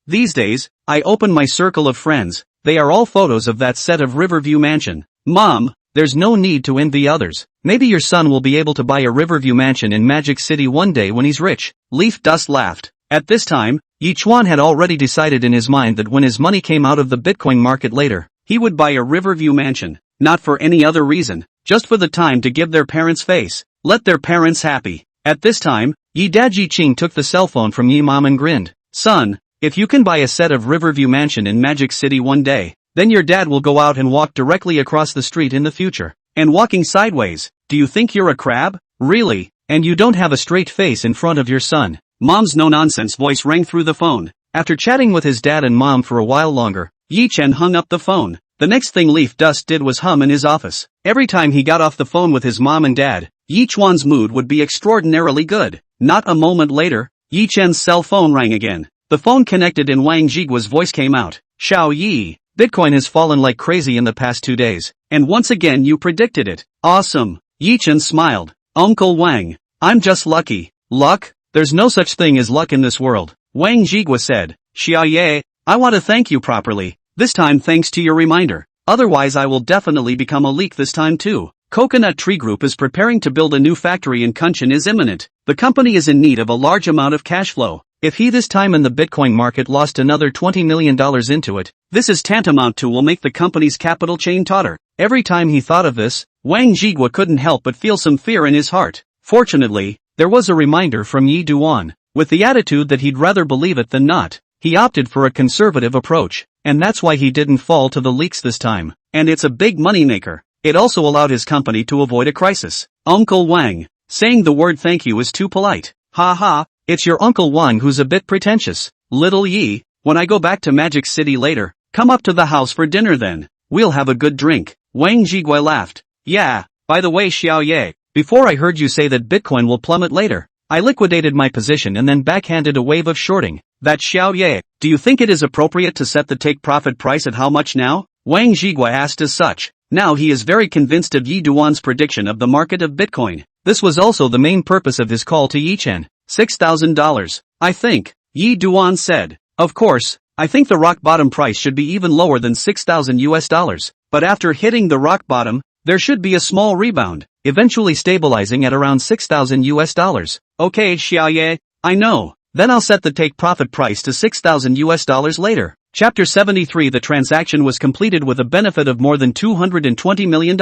These days, I open my circle of friends, they are all photos of that set of Riverview mansion. Mom, there's no need to envy others. Maybe your son will be able to buy a Riverview mansion in Magic City one day when he's rich. Leaf Dust laughed. At this time, Yi Chuan had already decided in his mind that when his money came out of the Bitcoin market later, he would buy a Riverview mansion, not for any other reason, just for the time to give their parents face, let their parents happy. At this time, Yi Dad Yi Ching took the cell phone from Yi Mom and grinned. Son, if you can buy a set of Riverview mansion in Magic City one day, then your dad will go out and walk directly across the street in the future. And walking sideways, do you think you're a crab? Really? And you don't have a straight face in front of your son. Mom's no-nonsense voice rang through the phone. After chatting with his dad and mom for a while longer, Yi Chen hung up the phone. The next thing Leaf Dust did was hum in his office. Every time he got off the phone with his mom and dad, Yi Chuan's mood would be extraordinarily good. Not a moment later, Yi Chen's cell phone rang again. The phone connected and Wang Jigua's voice came out. Xiao Yi, Bitcoin has fallen like crazy in the past 2 days, and once again you predicted it. Awesome. Yi Chen smiled. Uncle Wang, I'm just lucky. Luck? There's no such thing as luck in this world. Wang Jigua said. Xiao Ye, I want to thank you properly. This time thanks to your reminder. Otherwise I will definitely become a leak this time too. Coconut Tree Group is preparing to build a new factory in Kunshan is imminent. The company is in need of a large amount of cash flow. If he this time in the Bitcoin market lost another $20 million into it, this is tantamount to will make the company's capital chain totter. Every time he thought of this, Wang Jigua couldn't help but feel some fear in his heart. Fortunately, there was a reminder from Yi Duan. With the attitude that he'd rather believe it than not, he opted for a conservative approach, and that's why he didn't fall to the leaks this time. And it's a big moneymaker. It also allowed his company to avoid a crisis. Uncle Wang, saying the word thank you is too polite. Ha ha, it's your Uncle Wang who's a bit pretentious. Little Yi, when I go back to Magic City later, come up to the house for dinner then. We'll have a good drink. Wang Jigua laughed. Yeah, by the way Xiao Ye, before I heard you say that Bitcoin will plummet later, I liquidated my position and then backhanded a wave of shorting. That Xiao Ye, do you think it is appropriate to set the take profit price at how much now? Wang Jigua asked as such. Now he is very convinced of Yi Duan's prediction of the market of Bitcoin. This was also the main purpose of his call to Yi Chen. $6,000, I think, Yi Duan said. Of course, I think the rock bottom price should be even lower than $6,000, but after hitting the rock bottom, there should be a small rebound, eventually stabilizing at around $6,000. Okay Xiao Ye, I know, then I'll set the take profit price to $6,000 later. Chapter 73 The transaction was completed with a benefit of more than $220 million.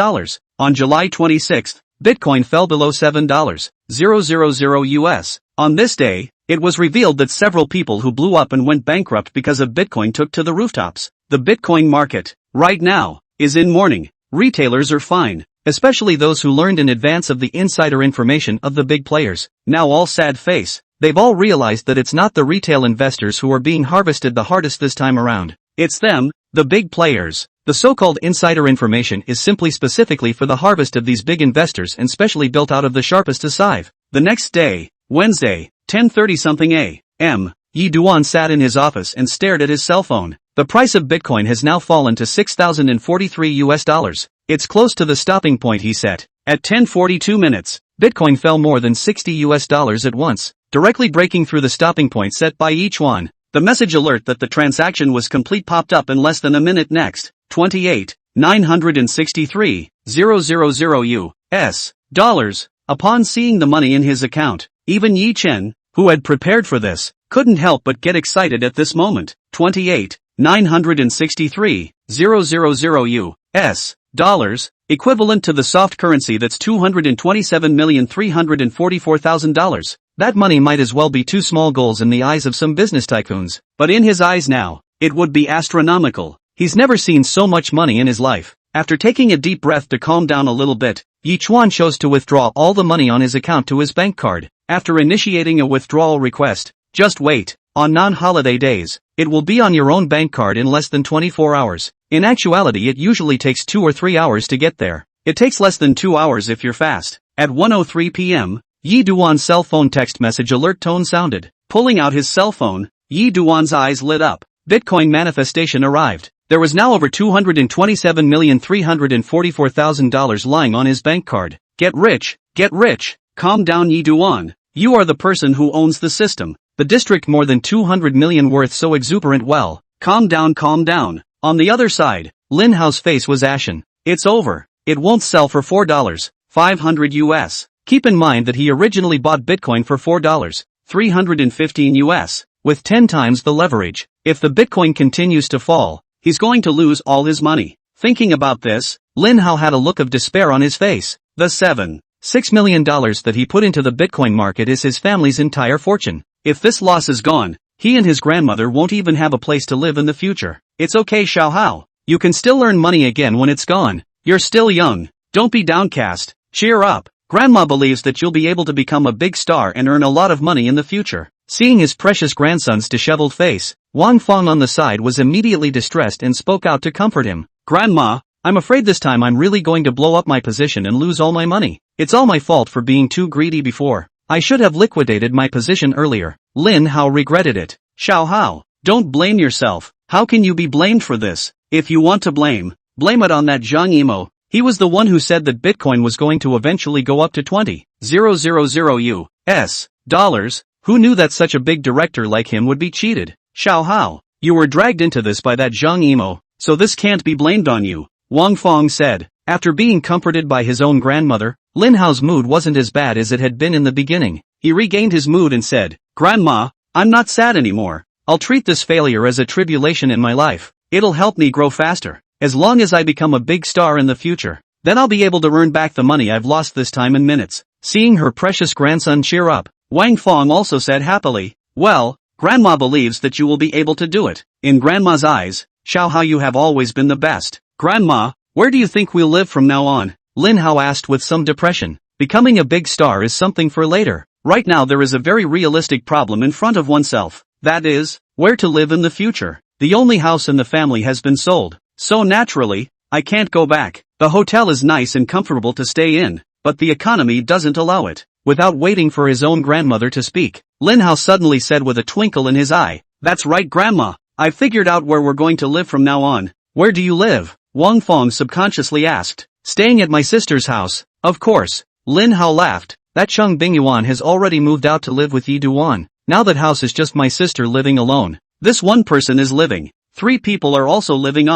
On July 26, Bitcoin fell below $7,000 US. On this day, it was revealed that several people who blew up and went bankrupt because of Bitcoin took to the rooftops. The Bitcoin market, right now, is in mourning. Retailers are fine, especially those who learned in advance of the insider information of the big players. Now all sad face. They've all realized that it's not the retail investors who are being harvested the hardest this time around. It's them, the big players. The so-called insider information is simply specifically for the harvest of these big investors and specially built out of the sharpest scythe. The next day, Wednesday, 10:30 something a.m., Yi Duan sat in his office and stared at his cell phone. The price of Bitcoin has now fallen to $6,043. It's close to the stopping point he set. At 10:42 minutes, Bitcoin fell more than $60 at once, directly breaking through the stopping point set by Yi Chuan. The message alert that the transaction was complete popped up in less than a minute next. 28,963,000 US dollars. Upon seeing the money in his account, even Yi Chen, who had prepared for this, couldn't help but get excited at this moment. 28,963,000 US dollars, equivalent to the soft currency that's $227,344,000. That money might as well be two small goals in the eyes of some business tycoons, but in his eyes now, it would be astronomical. He's never seen so much money in his life. After taking a deep breath to calm down a little bit, Yi Chuan chose to withdraw all the money on his account to his bank card. After initiating a withdrawal request, just wait. On non-holiday days, it will be on your own bank card in less than 24 hours. In actuality it usually takes 2 or 3 hours to get there. It takes less than 2 hours if you're fast. At 1:03 p.m., Yi Duan's cell phone text message alert tone sounded. Pulling out his cell phone, Yi Duan's eyes lit up. Bitcoin manifestation arrived. There was now over $227,344,000 lying on his bank card. Get rich, get rich. Calm down Yi Duan. You are the person who owns the system. The district more than 200 million worth so exuberant. Well, calm down, calm down. On the other side, Linhao's face was ashen. It's over. It won't sell for $4.500 US. Keep in mind that he originally bought Bitcoin for $4.315 US, with 10 times the leverage. If the Bitcoin continues to fall, he's going to lose all his money. Thinking about this, Linhao had a look of despair on his face. The $6 million that he put into the Bitcoin market is his family's entire fortune. If this loss is gone, he and his grandmother won't even have a place to live in the future. It's okay, Xiao Hao. You can still earn money again when it's gone. You're still young. Don't be downcast. Cheer up. Grandma believes that you'll be able to become a big star and earn a lot of money in the future. Seeing his precious grandson's disheveled face, Wang Fong on the side was immediately distressed and spoke out to comfort him. Grandma, I'm afraid this time I'm really going to blow up my position and lose all my money. It's all my fault for being too greedy before. I should have liquidated my position earlier. Lin Hao regretted it. Xiao Hao, don't blame yourself. How can you be blamed for this? If you want to blame it on that Zhang Yimou. He was the one who said that Bitcoin was going to eventually go up to 20,000 US dollars. Who knew that such a big director like him would be cheated? Xiao Hao, you were dragged into this by that Zhang Yimou, so this can't be blamed on you, Wang Fong said. After being comforted by his own grandmother, Lin Hao's mood wasn't as bad as it had been in the beginning. He regained his mood and said, Grandma, I'm not sad anymore. I'll treat this failure as a tribulation in my life. It'll help me grow faster. As long as I become a big star in the future, then I'll be able to earn back the money I've lost this time in minutes. Seeing her precious grandson cheer up, Wang Fong also said happily, well, Grandma believes that you will be able to do it. In Grandma's eyes, Xiao Hao, you have always been the best. Grandma, where do you think we'll live from now on? Lin Hao asked with some depression. Becoming a big star is something for later. Right now there is a very realistic problem in front of oneself. That is, where to live in the future. The only house in the family has been sold. So naturally, I can't go back. The hotel is nice and comfortable to stay in, but the economy doesn't allow it. Without waiting for his own grandmother to speak, Linhao suddenly said with a twinkle in his eye, That's right, Grandma. I've figured out where we're going to live from now on. Where do you live? Wang Fong subconsciously asked. Staying at my sister's house. Of course. Linhao laughed. That Cheng Bingyuan has already moved out to live with Yi Duan. Now that house is just my sister living alone. This one person is living. 3 people are also living.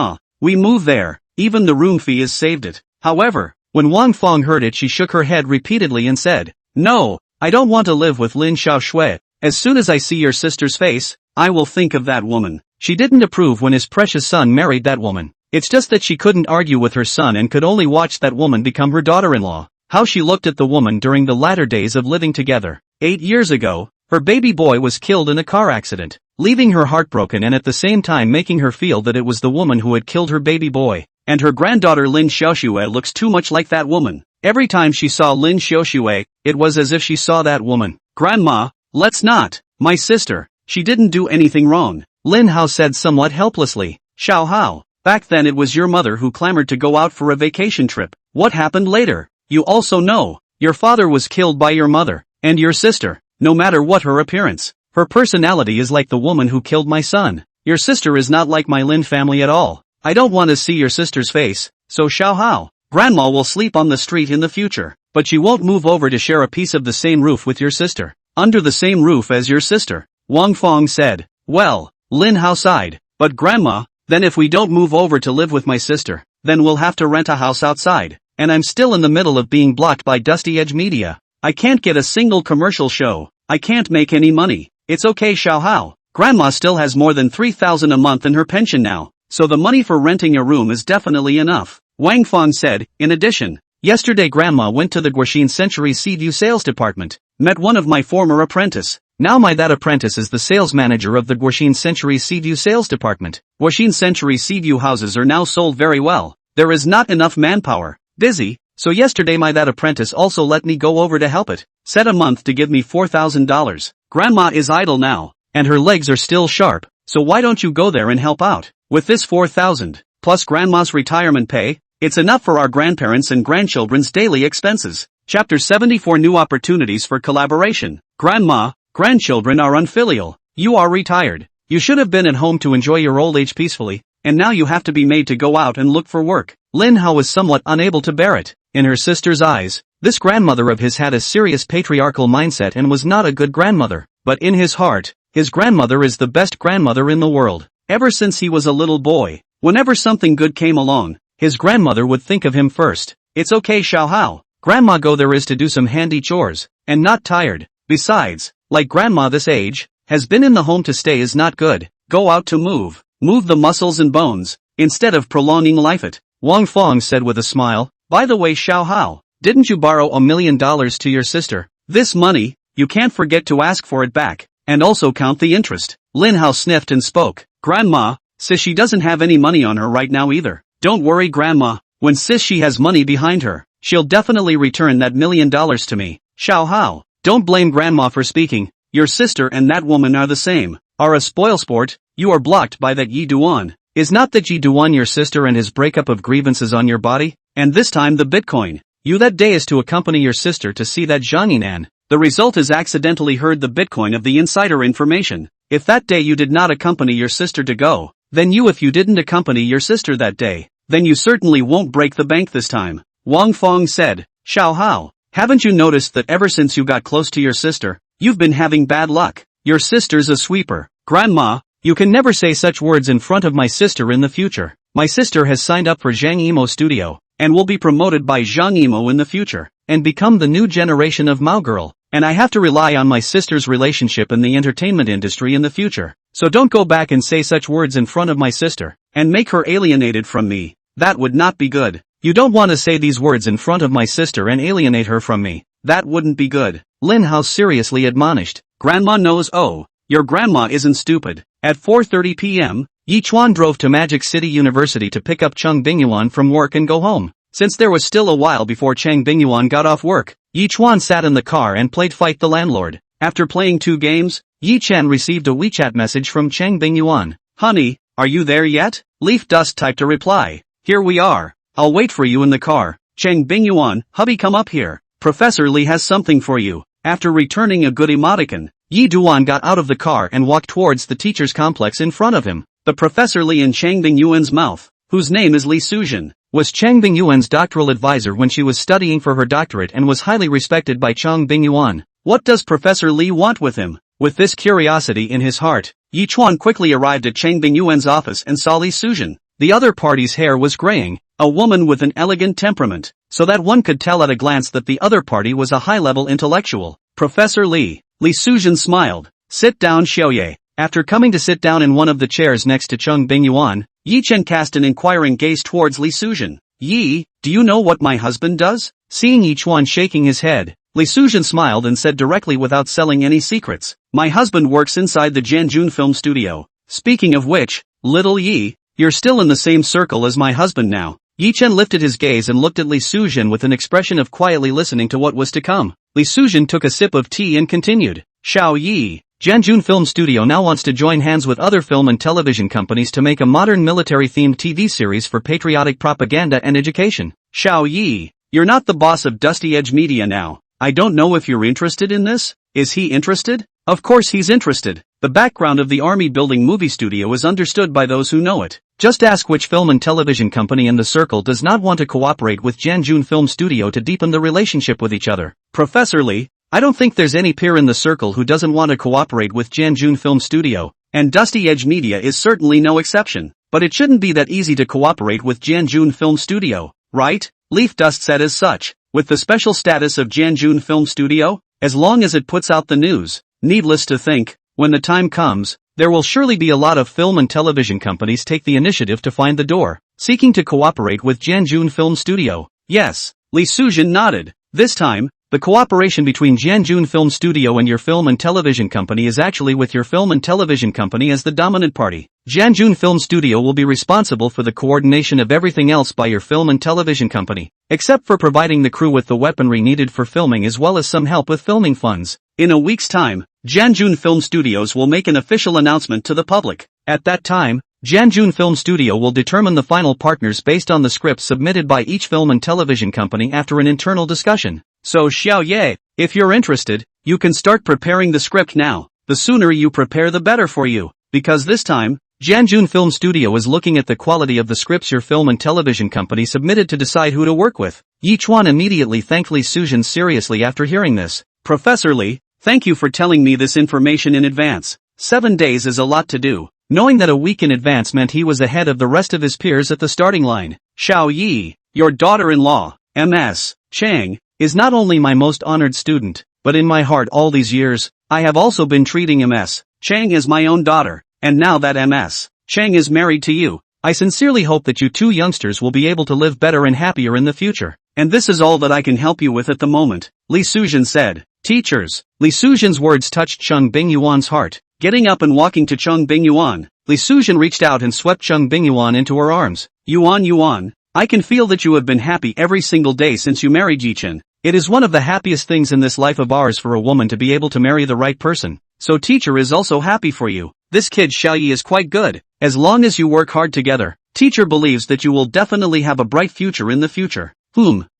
We move there. Even the room fee is saved it. However, when Wang Fong heard it, she shook her head repeatedly and said, No, I don't want to live with Lin Xiaoshui. As soon as I see your sister's face, I will think of that woman. She didn't approve when his precious son married that woman. It's just that she couldn't argue with her son and could only watch that woman become her daughter-in-law. How she looked at the woman during the latter days of living together. 8 years ago, her baby boy was killed in a car accident, leaving her heartbroken and at the same time making her feel that it was the woman who had killed her baby boy. And her granddaughter Lin Xiaoxue looks too much like that woman. Every time she saw Lin Xiaoxue, it was as if she saw that woman. Grandma, let's not. My sister, she didn't do anything wrong. Lin Hao said somewhat helplessly. Xiao Hao, back then it was your mother who clamored to go out for a vacation trip. What happened later? You also know. Your father was killed by your mother, and your sister, no matter what her appearance. Her personality is like the woman who killed my son. Your sister is not like my Lin family at all. I don't want to see your sister's face, so Xiao Hao, Grandma will sleep on the street in the future, but she won't move over to share a piece of the same roof with your sister. Under the same roof as your sister, Wang Fong said. Well, Lin Hao sighed. But Grandma, then if we don't move over to live with my sister, then we'll have to rent a house outside. And I'm still in the middle of being blocked by Dusty Edge Media. I can't get a single commercial show. I can't make any money. It's okay, Xiao Hao. Grandma still has more than 3,000 a month in her pension now, so the money for renting a room is definitely enough. Wang Fong said. In addition, yesterday Grandma went to the Guoxin Century Seaview sales department, met one of my former apprentice. Now that apprentice is the sales manager of the Guoxin Century Seaview sales department. Guoxin Century Seaview houses are now sold very well. There is not enough manpower. Busy, so yesterday that apprentice also let me go over to help it. Set a month to give me $4,000. Grandma is idle now, and her legs are still sharp, so why don't you go there and help out? With this 4,000, plus Grandma's retirement pay, it's enough for our grandparents and grandchildren's daily expenses. Chapter 74 New Opportunities for Collaboration. Grandma, grandchildren are unfilial. You are retired. You should have been at home to enjoy your old age peacefully, and now you have to be made to go out and look for work. Lin Hao was somewhat unable to bear it. In her sister's eyes, this grandmother of his had a serious patriarchal mindset and was not a good grandmother. but in his heart, his grandmother is the best grandmother in the world. Ever since he was a little boy, whenever something good came along, his grandmother would think of him first. It's okay, Xiao Hao. Grandma go there is to do some handy chores, and not tired. Besides, like grandma this age, has been in the home to stay is not good. Go out to move the muscles and bones, instead of prolonging life it. Wang Fong said with a smile. By the way, Xiao Hao, didn't you borrow $1 million to your sister? This money, you can't forget to ask for it back, and also count the interest. Linhao sniffed and spoke. Grandma says she doesn't have any money on her right now either. Don't worry, Grandma, when sis she has money behind her, she'll definitely return that $1 million to me. Xiao Hao, don't blame Grandma for speaking. Your sister and that woman are the same, are a spoilsport. You are blocked by that Yi Duan. Is not that Yi Duan your sister and his breakup of grievances on your body? And this time the Bitcoin. You that day is to accompany your sister to see that Zhang Yinan. The result is accidentally heard the Bitcoin of the insider information. If that day you did not accompany your sister to go, then if you didn't accompany your sister that day, then you certainly won't break the bank this time. Wang Fong said. Xiao Hao, haven't you noticed that ever since you got close to your sister, you've been having bad luck? Your sister's a sweeper. Grandma, you can never say such words in front of my sister in the future. My sister has signed up for Zhang Yimou Studio, and will be promoted by Zhang Yimou in the future, and become the new generation of Mao girl, and I have to rely on my sister's relationship in the entertainment industry in the future. So don't go back and say such words in front of my sister, and make her alienated from me. That would not be good. You don't want to say these words in front of my sister and alienate her from me. That wouldn't be good. Linhao seriously admonished. Grandma knows. Oh, your grandma isn't stupid. At 4:30 p.m., Yi Chuan drove to Magic City University to pick up Cheng Bingyuan from work and go home. Since there was still a while before Cheng Bingyuan got off work, Yi Chuan sat in the car and played Fight the Landlord. After playing 2 games, Yi Chen received a WeChat message from Cheng Bingyuan. Honey, are you there yet? Leaf Dust typed a reply. Here we are. I'll wait for you in the car. Cheng Bingyuan, hubby, come up here. Professor Li has something for you. After returning a good emoticon, Yi Duan got out of the car and walked towards the teacher's complex in front of him. The Professor Li in Cheng Bingyuan's mouth, whose name is Li Suzhen, was Cheng Bingyuan's doctoral advisor when she was studying for her doctorate and was highly respected by Cheng Bingyuan. What does Professor Li want with him? With this curiosity in his heart, Yi Chuan quickly arrived at Cheng Bingyuan's office and saw Li Suzhen. The other party's hair was graying, a woman with an elegant temperament, so that one could tell at a glance that the other party was a high-level intellectual. Professor Li Suzhen smiled. Sit down, Xiaoye. After coming to sit down in one of the chairs next to Cheng Bingyuan, Yi Chen cast an inquiring gaze towards Li Suzhen. Yi, do you know what my husband does? Seeing Yi Chuan shaking his head, Li Suzhen smiled and said directly without selling any secrets. My husband works inside the Jianjun film studio. Speaking of which, little Yi, you're still in the same circle as my husband now. Yi Chen lifted his gaze and looked at Li Suzhen with an expression of quietly listening to what was to come. Li Suzhen took a sip of tea and continued. Xiao Yi, Jianjun Film Studio now wants to join hands with other film and television companies to make a modern military-themed TV series for patriotic propaganda and education. Xiao Yi, you're not the boss of Dusty Edge Media now. I don't know if you're interested in this. Is he interested? Of course he's interested. The background of the army building movie studio is understood by those who know it. Just ask which film and television company in the circle does not want to cooperate with Jianjun Film Studio to deepen the relationship with each other. Professor Li, I don't think there's any peer in the circle who doesn't want to cooperate with Jianjun Film Studio, and Dusty Edge Media is certainly no exception. But it shouldn't be that easy to cooperate with Jianjun Film Studio, right? Leaf Dust said as such. With the special status of Jianjun Film Studio, as long as it puts out the news, needless to think, when the time comes, there will surely be a lot of film and television companies take the initiative to find the door, seeking to cooperate with Jianjun Film Studio. Yes, Li Suzhen nodded. This time, the cooperation between Jianjun Film Studio and your film and television company is actually with your film and television company as the dominant party. Jianjun Film Studio will be responsible for the coordination of everything else by your film and television company, except for providing the crew with the weaponry needed for filming as well as some help with filming funds. In a week's time, Jianjun Film Studios will make an official announcement to the public. At that time, Jianjun Film Studio will determine the final partners based on the scripts submitted by each film and television company after an internal discussion. So Xiao Ye, if you're interested, you can start preparing the script now. The sooner you prepare the better for you, because this time, Jianjun Film Studio is looking at the quality of the scripts your film and television company submitted to decide who to work with. Yi Chuan immediately thanked Li Suzhen seriously after hearing this. Professor Li, Thank you for telling me this information in advance. 7 days is a lot to do. Knowing that a week in advance meant he was ahead of the rest of his peers at the starting line. Xiao Yi, your daughter-in-law, Ms. Chang, is not only my most honored student, but in my heart all these years, I have also been treating Ms. Chang as my own daughter, and now that Ms. Chang is married to you, I sincerely hope that you two youngsters will be able to live better and happier in the future. And this is all that I can help you with at the moment, Li Suzhen said. Teachers. Li Suzhen's words touched Cheng Bingyuan's heart. Getting up and walking to Cheng Bingyuan, Li Suzhen reached out and swept Cheng Bingyuan into her arms. Yuan, I can feel that you have been happy every single day since you married Yichen. It is one of the happiest things in this life of ours for a woman to be able to marry the right person. So teacher is also happy for you. This kid Xiaoyi is quite good. As long as you work hard together, teacher believes that you will definitely have a bright future in the future.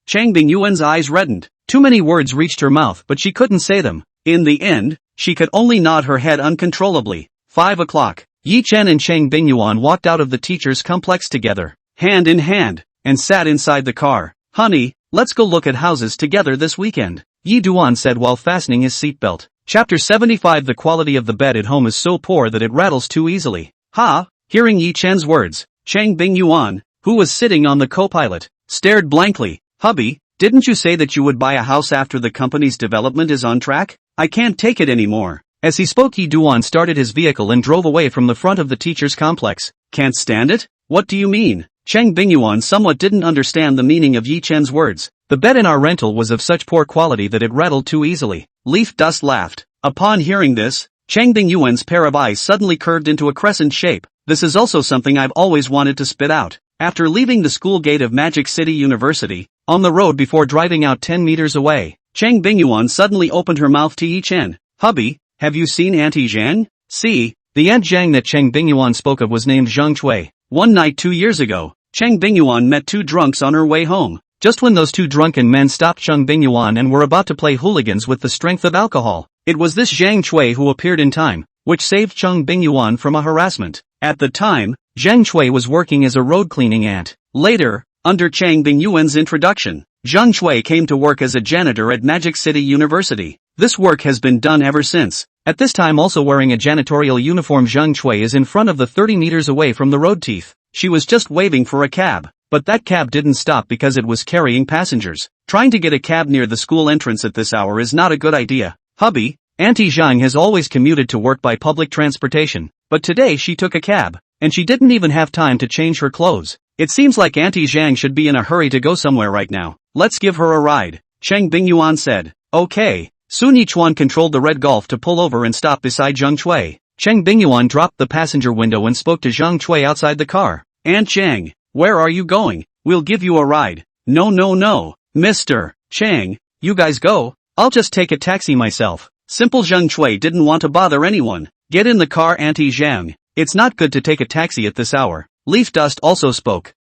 Chang Bingyuan's eyes reddened. Too many words reached her mouth but she couldn't say them. In the end, she could only nod her head uncontrollably. 5 o'clock. Yi Chen and Chang Bingyuan walked out of the teacher's complex together, hand in hand, and sat inside the car. Honey, let's go look at houses together this weekend, Yi Duan said while fastening his seatbelt. Chapter 75. The quality of the bed at home is so poor that it rattles too easily. Hearing Yi Chen's words, Chang Bingyuan, who was sitting on the co-pilot, stared blankly. Hubby, didn't you say that you would buy a house after the company's development is on track? I can't take it anymore. As he spoke, Yi Duan started his vehicle and drove away from the front of the teacher's complex. Can't stand it? What do you mean? Chang Bingyuan somewhat didn't understand the meaning of Yi Chen's words. The bed in our rental was of such poor quality that it rattled too easily. Leaf Dust laughed. Upon hearing this, Chang Bingyuan's pair of eyes suddenly curved into a crescent shape. This is also something I've always wanted to spit out. After leaving the school gate of Magic City University, on the road before driving out 10 meters away, Chang Bingyuan suddenly opened her mouth to Yi Chen. Hubby, have you seen Auntie Zhang? See, the Aunt Zhang that Chang Bingyuan spoke of was named Zhang Chui. One night 2 years ago, Chang Bingyuan met two drunks on her way home. Just when those two drunken men stopped Chang Bingyuan and were about to play hooligans with the strength of alcohol, it was this Zhang Chui who appeared in time, which saved Chang Bingyuan from a harassment. At the time, Zhang Chui was working as a road cleaning aunt. Later, under Chang Bingyuan's introduction, Zhang Chui came to work as a janitor at Magic City University. This work has been done ever since. At this time, also wearing a janitorial uniform, Zhang Chui is in front of the 30 meters away from the road teeth. She was just waving for a cab, but that cab didn't stop because it was carrying passengers. Trying to get a cab near the school entrance at this hour is not a good idea. Hubby, Auntie Zhang has always commuted to work by public transportation, but today she took a cab, and she didn't even have time to change her clothes. It seems like Auntie Zhang should be in a hurry to go somewhere right now. Let's give her a ride, Chang Bingyuan said. Okay. Soon Yichuan controlled the red Golf to pull over and stop beside Zhang Chui. Chang Bingyuan dropped the passenger window and spoke to Zhang Chui outside the car. Aunt Zhang, where are you going? We'll give you a ride. No, Mr. Chang, you guys go. I'll just take a taxi myself. Simple Zhang Chui didn't want to bother anyone. Get in the car, Auntie Zhang. It's not good to take a taxi at this hour. Leaf Dust also spoke.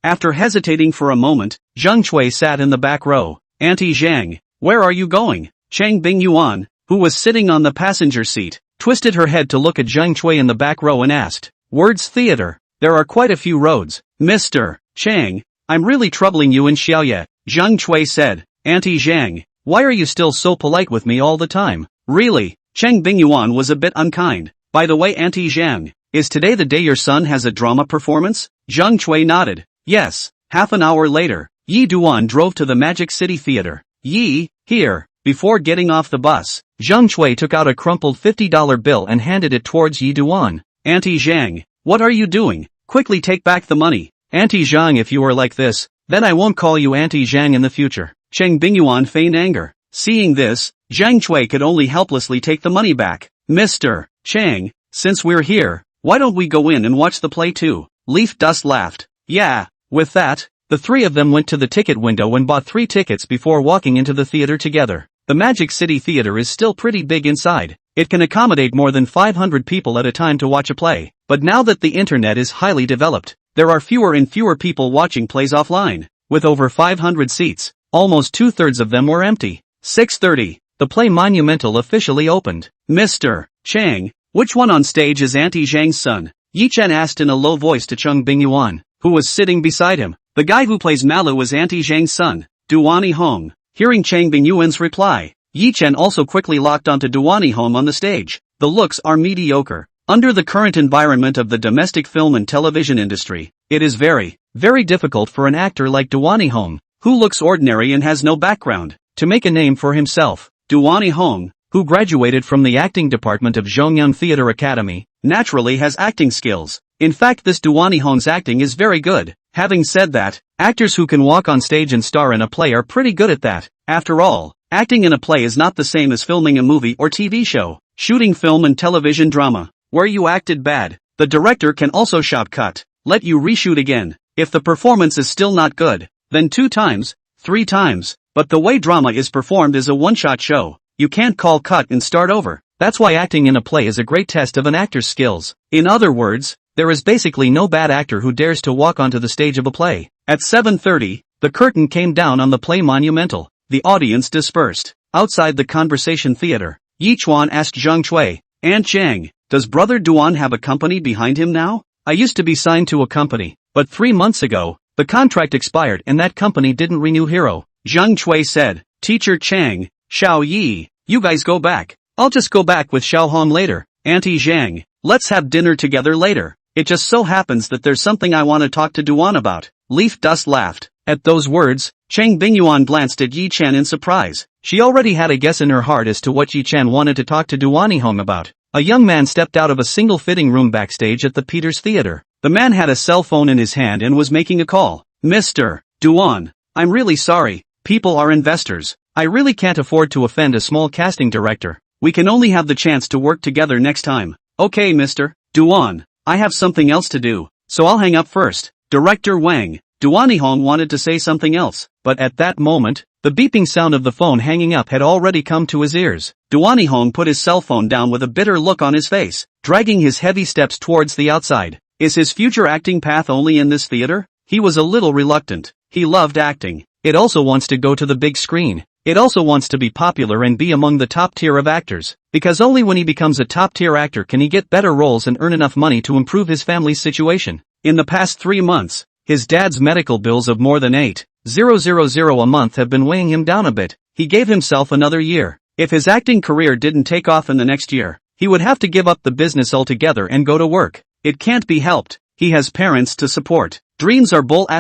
After hesitating for a moment, Zhang Chui sat in the back row. Auntie Zhang, where are you going? Chang Bingyuan, who was sitting on the passenger seat, twisted her head to look at Zhang Chui in the back row and asked. Words theater. There are quite a few roads. Mr. Chang, I'm really troubling you in Xiaoye, Zhang Chui said. Auntie Zhang, why are you still so polite with me all the time? Really? Chang Bingyuan was a bit unkind. By the way, Auntie Zhang, is today the day your son has a drama performance? Zhang Chui nodded. Yes. Half an hour later, Yi Duan drove to the Magic City Theater. Yi, here. Before getting off the bus, Zhang Chui took out a crumpled $50 bill and handed it towards Yi Duan. Auntie Zhang, what are you doing? Quickly take back the money. Auntie Zhang, if you are like this, then I won't call you Auntie Zhang in the future. Chang Bingyuan feigned anger. Seeing this, Zhang Chui could only helplessly take the money back. Mr. Chang, since we're here, why don't we go in and watch the play too? Leaf Dust laughed. Yeah. With that, the three of them went to the ticket window and bought 3 tickets before walking into the theater together. The Magic City Theater is still pretty big inside. It can accommodate more than 500 people at a time to watch a play. But now that the internet is highly developed, there are fewer and fewer people watching plays offline. With over 500 seats, almost 2/3 of them were empty. 6:30, the play Monumental officially opened. Mr. Chang, which one on stage is Auntie Zhang's son? Yi Chen asked in a low voice to Cheng Bingyuan, who was sitting beside him. The guy who plays Malu is Auntie Zhang's son, Duani Hong. Hearing Chang Bingyuan's reply, Yi Chen also quickly locked onto Duani Hong on the stage. The looks are mediocre. Under the current environment of the domestic film and television industry, it is very, very difficult for an actor like Duani Hong, who looks ordinary and has no background, to make a name for himself. Duani Hong, who graduated from the acting department of Zhongyang Theatre Academy, naturally has acting skills. In fact, this Duani Hong's acting is very good. Having said that, actors who can walk on stage and star in a play are pretty good at that. After all, acting in a play is not the same as filming a movie or TV show. Shooting film and television drama, where you acted bad, the director can also shot cut, let you reshoot again. If the performance is still not good, then 2 times, 3 times, but the way drama is performed is a one-shot show. You can't call cut and start over. That's why acting in a play is a great test of an actor's skills. In other words, there is basically no bad actor who dares to walk onto the stage of a play. At 7:30, the curtain came down on the play Monumental. The audience dispersed. Outside the conversation theater, Yi Chuan asked Zhang Chui, "Aunt Chang, does Brother Duan have a company behind him now? I used to be signed to a company, but 3 months ago, the contract expired and that company didn't renew." Hero Zhang Chui said, "Teacher Chang, Xiao Yi, you guys go back. I'll just go back with Xiao Hong later. Auntie Zhang, let's have dinner together later. It just so happens that there's something I want to talk to Duan about." Leaf Dust laughed. At those words, Chang Bingyuan glanced at Yi Chen in surprise. She already had a guess in her heart as to what Yi Chen wanted to talk to Duani Hong about. A young man stepped out of a single fitting room backstage at the Peters Theater. The man had a cell phone in his hand and was making a call. "Mr. Duan, I'm really sorry, people are investors. I really can't afford to offend a small casting director. We can only have the chance to work together next time." "Okay, Mr. Duan, I have something else to do, so I'll hang up first." Director Wang. Duani Hong wanted to say something else, but at that moment, the beeping sound of the phone hanging up had already come to his ears. Duani Hong put his cell phone down with a bitter look on his face, dragging his heavy steps towards the outside. Is his future acting path only in this theater? He was a little reluctant. He loved acting. It also wants to go to the big screen. It also wants to be popular and be among the top tier of actors, because only when he becomes a top tier actor can he get better roles and earn enough money to improve his family's situation. In the past 3 months, his dad's medical bills of more than 8,000 a month have been weighing him down a bit. He gave himself another year. If his acting career didn't take off in the next year, he would have to give up the business altogether and go to work. It can't be helped. He has parents to support. Dreams are bull ******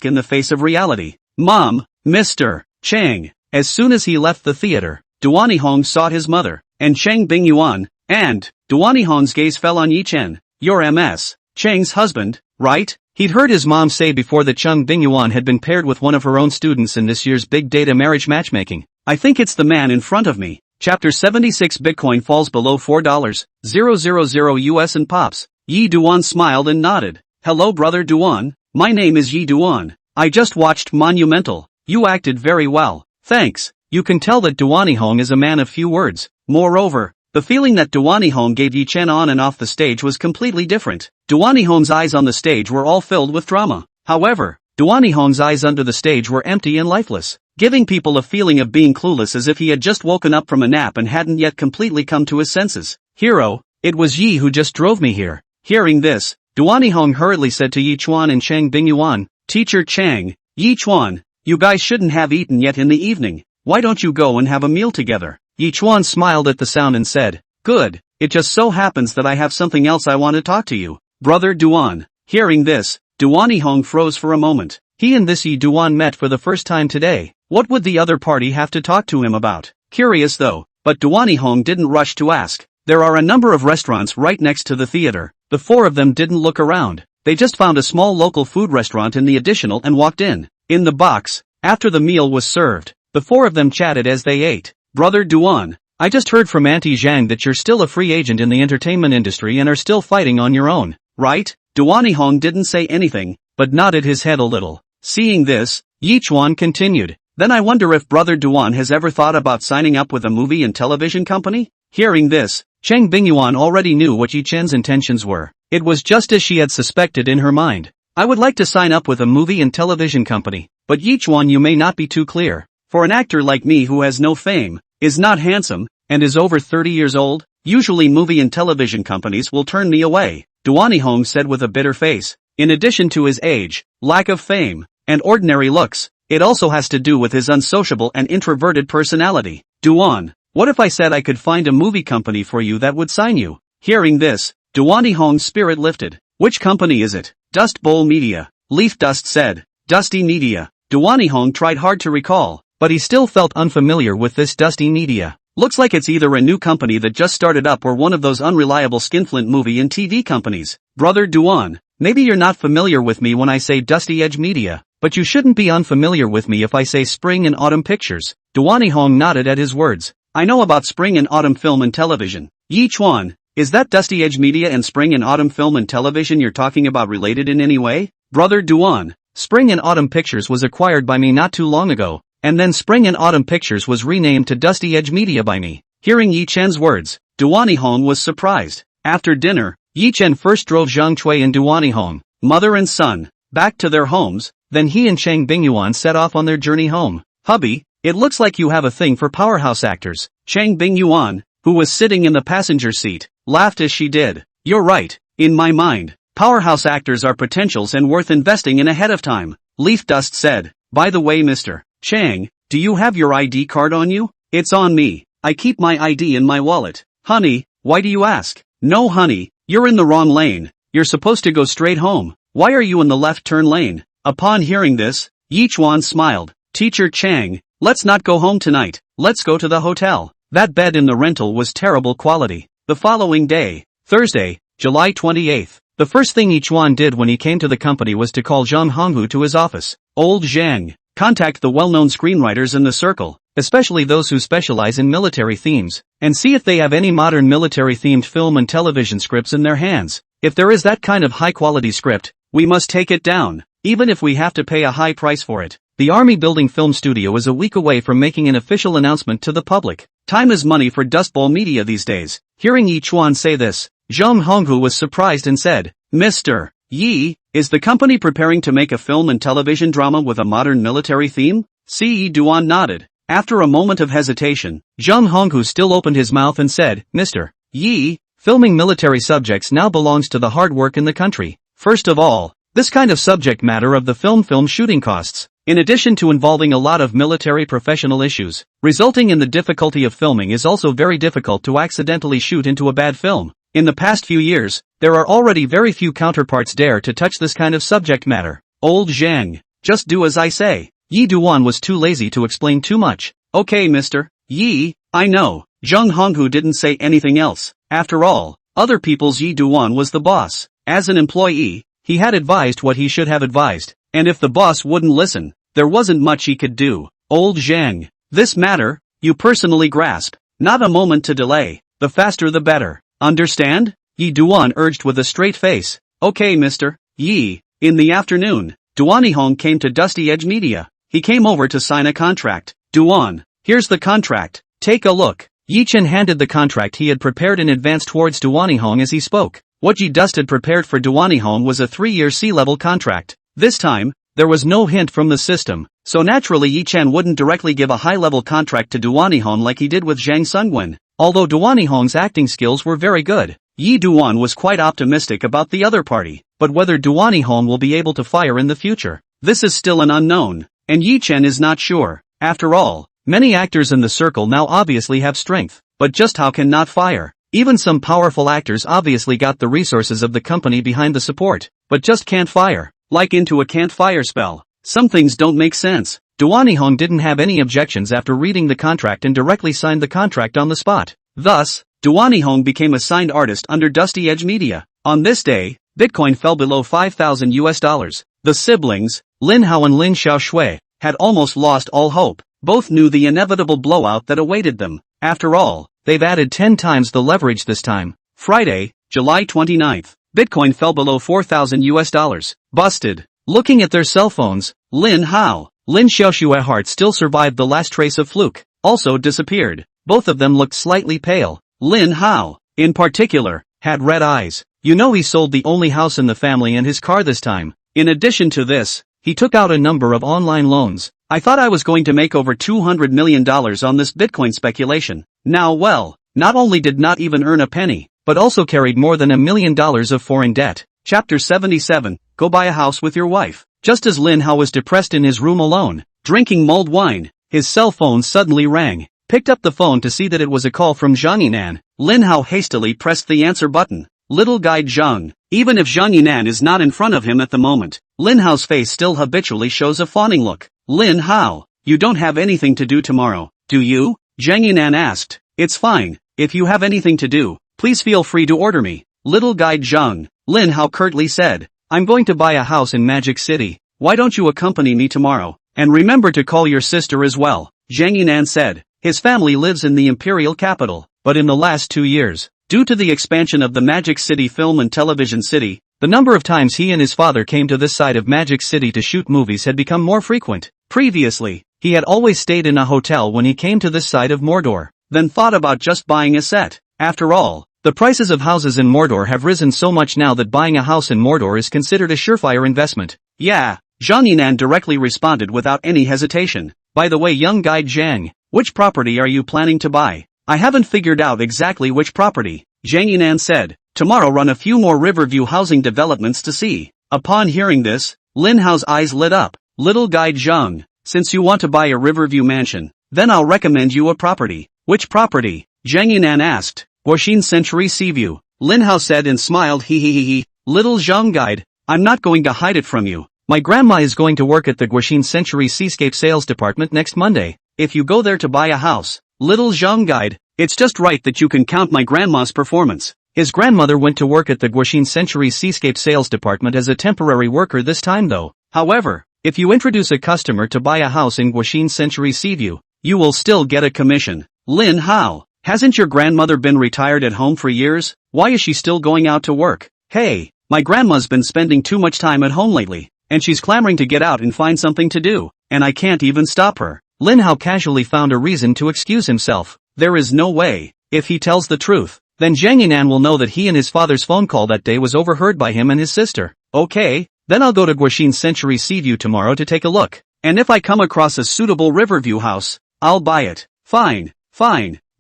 in the face of reality. Mom, Mr. Chang. As soon as he left the theater, Duani Hong sought his mother, and Chang Bingyuan, and Duani Hong's gaze fell on Yi Chen. "You're Ms. Chang's husband, right?" He'd heard his mom say before that Chang Bingyuan had been paired with one of her own students in this year's big data marriage matchmaking. "I think it's the man in front of me." Chapter 76. Bitcoin falls below $4,000 US and pops. Yi Duan smiled and nodded. "Hello Brother Duan, my name is Yi Duan. I just watched Monumental. You acted very well. Thanks." You can tell that Duani Hong is a man of few words. Moreover, the feeling that Duani Hong gave Yi Chen on and off the stage was completely different. Duani Hong's eyes on the stage were all filled with drama. However, Duani Hong's eyes under the stage were empty and lifeless, giving people a feeling of being clueless, as if he had just woken up from a nap and hadn't yet completely come to his senses. "Hero, it was Yi who just drove me here." Hearing this, Duani Hong hurriedly said to Yi Chuan and Chang Bingyuan, "Teacher Chang, Yi Chuan, you guys shouldn't have eaten yet in the evening. Why don't you go and have a meal together?" Yi Chuan smiled at the sound and said, "Good, it just so happens that I have something else I want to talk to you, Brother Duan." Hearing this, Duani Hong froze for a moment. He and this Yi Duan met for the first time today. What would the other party have to talk to him about? Curious though, but Duani Hong didn't rush to ask. There are a number of restaurants right next to the theater. The 4 of them didn't look around. They just found a small local food restaurant in the additional and walked in. In the box, after the meal was served, the 4 of them chatted as they ate. "Brother Duan, I just heard from Auntie Zhang that you're still a free agent in the entertainment industry and are still fighting on your own, right?" Duani Hong didn't say anything, but nodded his head a little. Seeing this, Yi Chuan continued, "Then I wonder if Brother Duan has ever thought about signing up with a movie and television company?" Hearing this, Chang Bingyuan already knew what Yi Chen's intentions were. It was just as she had suspected in her mind. "I would like to sign up with a movie and television company, but Yi Chuan, you may not be too clear. For an actor like me who has no fame, is not handsome, and is over 30 years old, usually movie and television companies will turn me away," Duani Hong said with a bitter face. In addition to his age, lack of fame, and ordinary looks, it also has to do with his unsociable and introverted personality. Duan, what if I said I could find a movie company for you that would sign you? Hearing this, Duani Hong's spirit lifted. Which company is it? Dust Bowl Media. Leaf Dust said. Dusty Media. Duani Hong tried hard to recall, but he still felt unfamiliar with this Dusty Media. Looks like it's either a new company that just started up or one of those unreliable skinflint movie and TV companies. Brother Duan, maybe you're not familiar with me when I say Dusty Edge Media, but you shouldn't be unfamiliar with me if I say Spring and Autumn Pictures. Duani Hong nodded at his words. I know about Spring and Autumn Film and Television. Yi Chuan, is that Dusty Edge Media and Spring and Autumn Film and Television you're talking about related in any way? Brother Duan, Spring and Autumn Pictures was acquired by me not too long ago, and then Spring and Autumn Pictures was renamed to Dusty Edge Media by me. Hearing Yi Chen's words, Duani Hong was surprised. After dinner, Yi Chen first drove Zhang Cui and Duani Hong, mother and son, back to their homes, then he and Chang Bingyuan set off on their journey home. Hubby, it looks like you have a thing for powerhouse actors. Chang Bingyuan, who was sitting in the passenger seat, laughed as she did. You're right, in my mind, powerhouse actors are potentials and worth investing in ahead of time. Leaf Dust said. By the way, Mr. Chang, do you have your ID card on you? It's on me. I keep my ID in my wallet. Honey, why do you ask? No honey, you're in the wrong lane. You're supposed to go straight home. Why are you in the left turn lane? Upon hearing this, Yi Chuan smiled. Teacher Chang, let's not go home tonight. Let's go to the hotel. That bed in the rental was terrible quality. The following day, Thursday, July 28th, the first thing Yi Chuan did when he came to the company was to call Zhang Honghu to his office. Old Zhang, contact the well-known screenwriters in the circle, especially those who specialize in military themes, and see if they have any modern military-themed film and television scripts in their hands. If there is that kind of high-quality script, we must take it down, even if we have to pay a high price for it. The Army Building Film Studio is a week away from making an official announcement to the public. Time is money for Dust Bowl Media these days. Hearing Yi Chuan say this, Zhang Honghu was surprised and said, Mr. Yi, is the company preparing to make a film and television drama with a modern military theme? Ce Duan nodded. After a moment of hesitation, Zhang Honghu still opened his mouth and said, Mr. Yi, filming military subjects now belongs to the hard work in the country. First of all, this kind of subject matter of the film shooting costs, in addition to involving a lot of military professional issues, resulting in the difficulty of filming is also very difficult to accidentally shoot into a bad film. In the past few years, there are already very few counterparts dare to touch this kind of subject matter. Old Zhang, just do as I say. Yi Duan was too lazy to explain too much. Okay Mr. Yi, I know. Zhang Honghu didn't say anything else. After all, other people's Yi Duan was the boss. As an employee, he had advised what he should have advised, and if the boss wouldn't listen, there wasn't much he could do. Old Zhang, this matter, you personally grasp. Not a moment to delay. The faster the better. Understand? Yi Duan urged with a straight face. Okay Mr. Yi. In the afternoon, Duani Hong came to Dusty Edge Media. He came over to sign a contract. Duan, here's the contract. Take a look. Yi Chen handed the contract he had prepared in advance towards Duani Hong as he spoke. What Yi Dust had prepared for Duani Hong was a 3-year C-level contract. This time, there was no hint from the system, so naturally Yi Chen wouldn't directly give a high-level contract to Duani Hong like he did with Zhang Sungwen. Although Duani Hong's acting skills were very good, Yi Duan was quite optimistic about the other party, but whether Duani Hong will be able to fire in the future, this is still an unknown, and Yi Chen is not sure. After all, many actors in the circle now obviously have strength, but just how can not fire? Even some powerful actors obviously got the resources of the company behind the support, but just can't fire. Like into a can't fire spell. Some things don't make sense. Duani Hong didn't have any objections after reading the contract and directly signed the contract on the spot. Thus, Duani Hong became a signed artist under Dusty Edge Media. On this day, Bitcoin fell below $5,000. The siblings, Linhao and Lin Xiaoshui, had almost lost all hope. Both knew the inevitable blowout that awaited them. After all, they've added 10 times the leverage this time. Friday, July 29th. Bitcoin fell below $4,000. Busted. Looking at their cell phones, Linhao, Lin Xiaoshui's heart still survived the last trace of fluke, also disappeared. Both of them looked slightly pale. Linhao, in particular, had red eyes. You know he sold the only house in the family and his car this time. In addition to this, he took out a number of online loans. I thought I was going to make over $200 million on this Bitcoin speculation. Now well, not only did not even earn a penny, but also carried more than $1 million of foreign debt. Chapter 77, Go buy a house with your wife. Just as Linhao was depressed in his room alone, drinking mulled wine. His cell phone suddenly rang. Picked up the phone to see that it was a call from Zhang Yinan. Linhao hastily pressed the answer button. Little guide Zhang. Even if Zhang Yinan is not in front of him at the moment, Linhao's face still habitually shows a fawning look. Linhao, you don't have anything to do tomorrow, do you? Zhang Yinan asked. It's fine. If you have anything to do, please feel free to order me. Little guide Zhang. Linhao curtly said. I'm going to buy a house in Magic City. Why don't you accompany me tomorrow? And remember to call your sister as well. Zhang Yinan said. His family lives in the imperial capital, but in the last 2 years, due to the expansion of the Magic City film and television city, the number of times he and his father came to this side of Magic City to shoot movies had become more frequent. Previously, he had always stayed in a hotel when he came to this side of Mordor, then thought about just buying a set. After all, the prices of houses in Mordor have risen so much now that buying a house in Mordor is considered a surefire investment. Yeah, Zhang Yinan directly responded without any hesitation. By the way, young guide Zhang, which property are you planning to buy? I haven't figured out exactly which property, Zhang Yinan said. Tomorrow run a few more Riverview housing developments to see. Upon hearing this, Linhao's eyes lit up. Little guide Zhang, since you want to buy a Riverview mansion, then I'll recommend you a property. Which property? Zhang Yinan asked. Guoxin Century Seaview. Linhao said and smiled. He. Little Zhang guide, I'm not going to hide it from you. My grandma is going to work at the Guoxin Century Seascape Sales Department next Monday. If you go there to buy a house, little Zhang guide, it's just right that you can count my grandma's performance. His grandmother went to work at the Guoxin Century Seascape Sales Department as a temporary worker this time though. However, if you introduce a customer to buy a house in Guoxin Century Seaview, you will still get a commission. Linhao, hasn't your grandmother been retired at home for years? Why is she still going out to work? Hey, my grandma's been spending too much time at home lately, and she's clamoring to get out and find something to do, and I can't even stop her. Linhao casually found a reason to excuse himself. There is no way. If he tells the truth, then Zhang Yinan will know that he and his father's phone call that day was overheard by him and his sister. Okay, then I'll go to Guoxin Century Seaview tomorrow to take a look. And if I come across a suitable Riverview house, I'll buy it. Fine.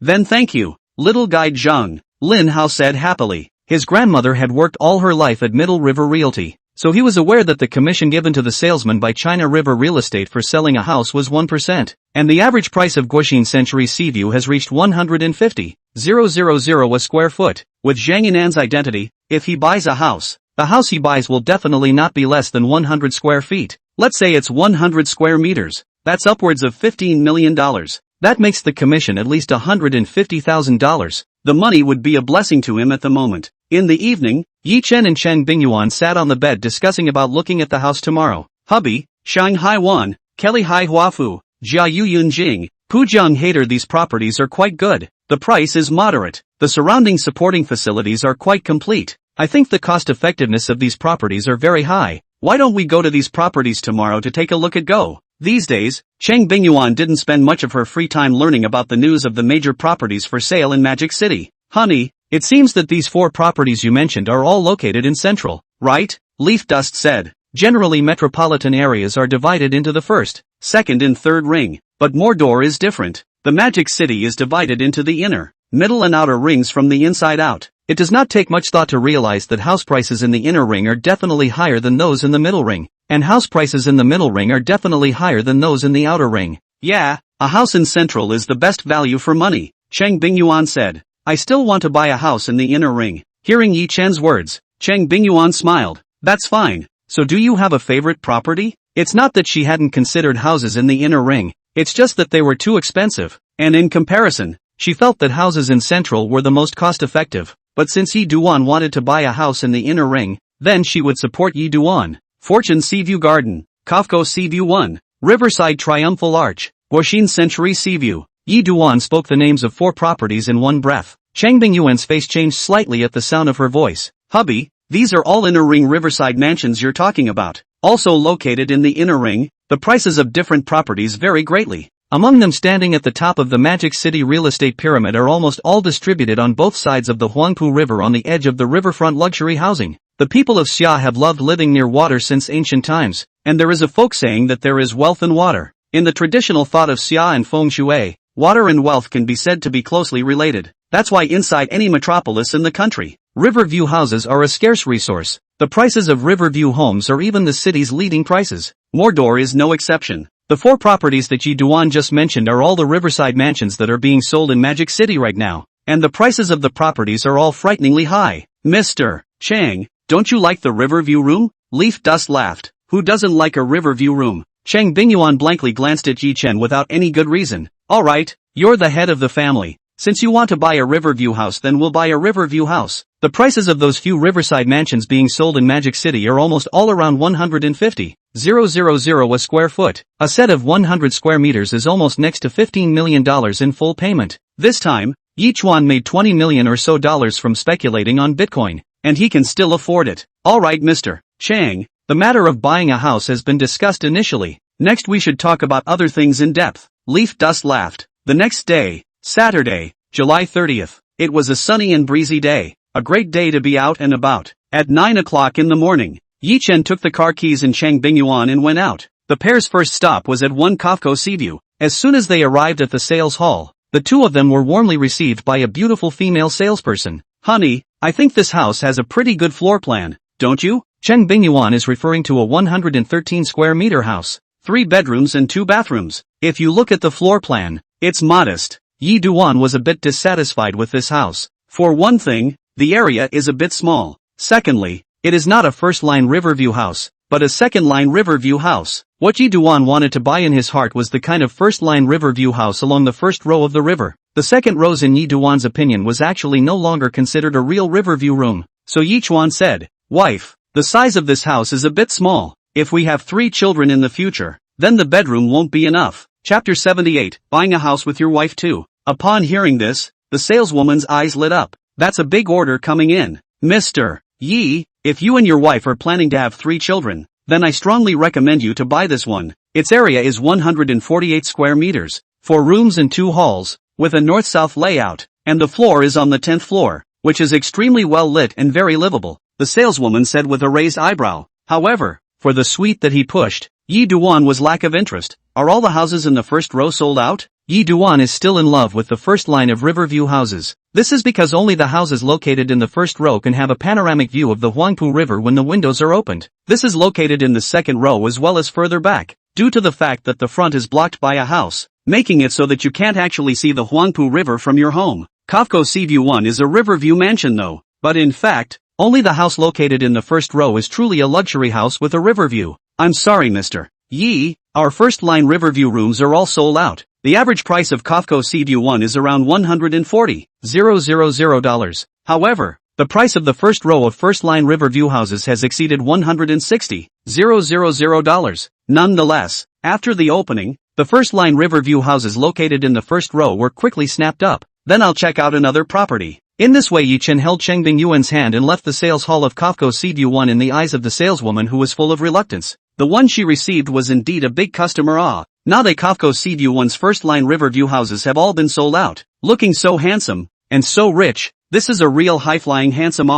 Then thank you, little guide Zhang, Linhao said happily. His grandmother had worked all her life at Middle River Realty, so he was aware that the commission given to the salesman by China River Real Estate for selling a house was 1%, and the average price of Guoxin Century Seaview has reached 150,000 a square foot. With Zhang Yinan's identity, if he buys a house, the house he buys will definitely not be less than 100 square feet. Let's say it's 100 square meters. That's upwards of $15 million. That makes the commission at least $150,000. The money would be a blessing to him at the moment. In the evening, Yi Chen and Cheng Bingyuan sat on the bed discussing about looking at the house tomorrow. Hubby, Shanghai Wan, Kelly Hai Huafu, Jia Yu Yunjing, Pujiang Hater. These properties are quite good. The price is moderate. The surrounding supporting facilities are quite complete. I think the cost effectiveness of these properties are very high. Why don't we go to these properties tomorrow to take a look at go? These days, Cheng Bingyuan didn't spend much of her free time learning about the news of the major properties for sale in Magic City. Honey, it seems that these 4 properties you mentioned are all located in Central, right? Leaf Dust said. Generally metropolitan areas are divided into the first, second and third ring, but Mordor is different. The Magic City is divided into the inner, middle and outer rings from the inside out. It does not take much thought to realize that house prices in the inner ring are definitely higher than those in the middle ring, and house prices in the middle ring are definitely higher than those in the outer ring. Yeah, a house in Central is the best value for money, Cheng Bingyuan said. I still want to buy a house in the inner ring. Hearing Yi Chen's words, Cheng Bingyuan smiled. That's fine. So do you have a favorite property? It's not that she hadn't considered houses in the inner ring, it's just that they were too expensive, and in comparison, she felt that houses in Central were the most cost-effective. But since Yi Duan wanted to buy a house in the inner ring, then she would support Yi Duan. Fortune Seaview Garden, Kafko Seaview 1, Riverside Triumphal Arch, Guoxin Century Seaview. Yi Duan spoke the names of 4 properties in one breath. Cheng Bingyuan's face changed slightly at the sound of her voice. Hubby, these are all inner ring riverside mansions you're talking about. Also located in the inner ring, the prices of different properties vary greatly. Among them, standing at the top of the Magic City real estate pyramid, are almost all distributed on both sides of the Huangpu River on the edge of the riverfront luxury housing. The people of Xia have loved living near water since ancient times, and there is a folk saying that there is wealth in water. In the traditional thought of Xia and Feng Shui, water and wealth can be said to be closely related. That's why inside any metropolis in the country, Riverview houses are a scarce resource. The prices of Riverview homes are even the city's leading prices. Mordor is no exception. The 4 properties that Yi Duan just mentioned are all the riverside mansions that are being sold in Magic City right now, and the prices of the properties are all frighteningly high. Mr. Chang, don't you like the Riverview room? Leaf Dust laughed. Who doesn't like a Riverview room? Chang Bingyuan blankly glanced at Yi Chen without any good reason. Alright, you're the head of the family. Since you want to buy a Riverview house, then we'll buy a Riverview house. The prices of those few riverside mansions being sold in Magic City are almost all around 150,000 a square foot. A set of 100 square meters is almost next to $15 million in full payment. This time, Yi Chuan made $20 million or so from speculating on Bitcoin, and he can still afford it. Alright Mr. Chang, the matter of buying a house has been discussed initially. Next we should talk about other things in depth. Leaf Dust laughed. The next day, Saturday, July 30th. It was a sunny and breezy day. A great day to be out and about. At 9 o'clock in the morning, Yi Chen took the car keys and Chang Bingyuan and went out. The pair's first stop was at 1 Kafko Seaview. As soon as they arrived at the sales hall, the two of them were warmly received by a beautiful female salesperson. Honey, I think this house has a pretty good floor plan, don't you? Chang Bingyuan is referring to a 113 square meter house, 3 bedrooms and 2 bathrooms. If you look at the floor plan, it's modest. Yi Duan was a bit dissatisfied with this house. For one thing, the area is a bit small. Secondly, it is not a first-line Riverview house, but a second-line Riverview house. What Yi Duan wanted to buy in his heart was the kind of first-line Riverview house along the first row of the river. The second rows in Yi Duan's opinion was actually no longer considered a real Riverview room. So Yi Chuan said, "Wife, the size of this house is a bit small. If we have 3 children in the future, then the bedroom won't be enough." Chapter 78, Buying a House with Your Wife Too. Upon hearing this, the saleswoman's eyes lit up. That's a big order coming in. Mr. Yi, if you and your wife are planning to have 3 children, then I strongly recommend you to buy this one. Its area is 148 square meters, 4 rooms and 2 halls, with a north-south layout, and the floor is on the 10th floor, which is extremely well lit and very livable, the saleswoman said with a raised eyebrow. However, for the suite that he pushed, Yi Duan was lack of interest. Are all the houses in the first row sold out? Yi Duan is still in love with the first line of Riverview houses. This is because only the houses located in the first row can have a panoramic view of the Huangpu River when the windows are opened. This is located in the second row as well as further back, due to the fact that the front is blocked by a house, making it so that you can't actually see the Huangpu River from your home. Kafko Seaview 1 is a Riverview mansion though, but in fact, only the house located in the first row is truly a luxury house with a river view. I'm sorry Mr. Yi, our first-line Riverview rooms are all sold out. The average price of Kafko Seaview 1 is around $140,000. However, the price of the first row of first-line Riverview houses has exceeded $160,000. Nonetheless, after the opening, the first-line Riverview houses located in the first row were quickly snapped up. Then I'll check out another property. In this way Yi Chen held Cheng Bingyuan's hand and left the sales hall of Kafko Seaview 1 in the eyes of the saleswoman who was full of reluctance. The one she received was indeed a big customer Now the Kafko Seaview 1's first-line Riverview houses have all been sold out. Looking so handsome, and so rich, this is a real high-flying handsome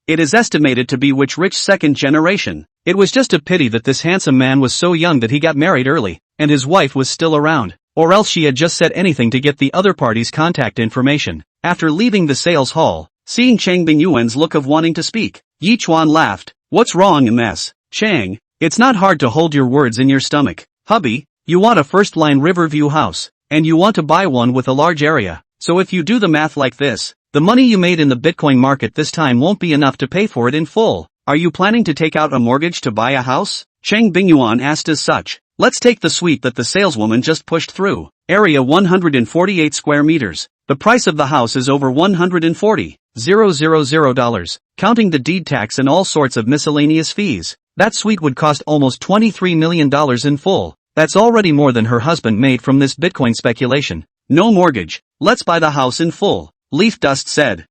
It is estimated to be rich second generation. It was just a pity that this handsome man was so young that he got married early, and his wife was still around, or else she had just said anything to get the other party's contact information. After leaving the sales hall, seeing Chang Bingyuan's look of wanting to speak, Yi Chuan laughed. What's wrong in this, Chang? It's not hard to hold your words in your stomach. Hubby, you want a first-line Riverview house, and you want to buy one with a large area. So if you do the math like this, the money you made in the Bitcoin market this time won't be enough to pay for it in full. Are you planning to take out a mortgage to buy a house? Cheng Bingyuan asked as such. Let's take the suite that the saleswoman just pushed through. Area 148 square meters. The price of the house is over $140,000, counting the deed tax and all sorts of miscellaneous fees. That suite would cost almost $23 million in full. That's already more than her husband made from this Bitcoin speculation. No mortgage. Let's buy the house in full. Leaf Dust said.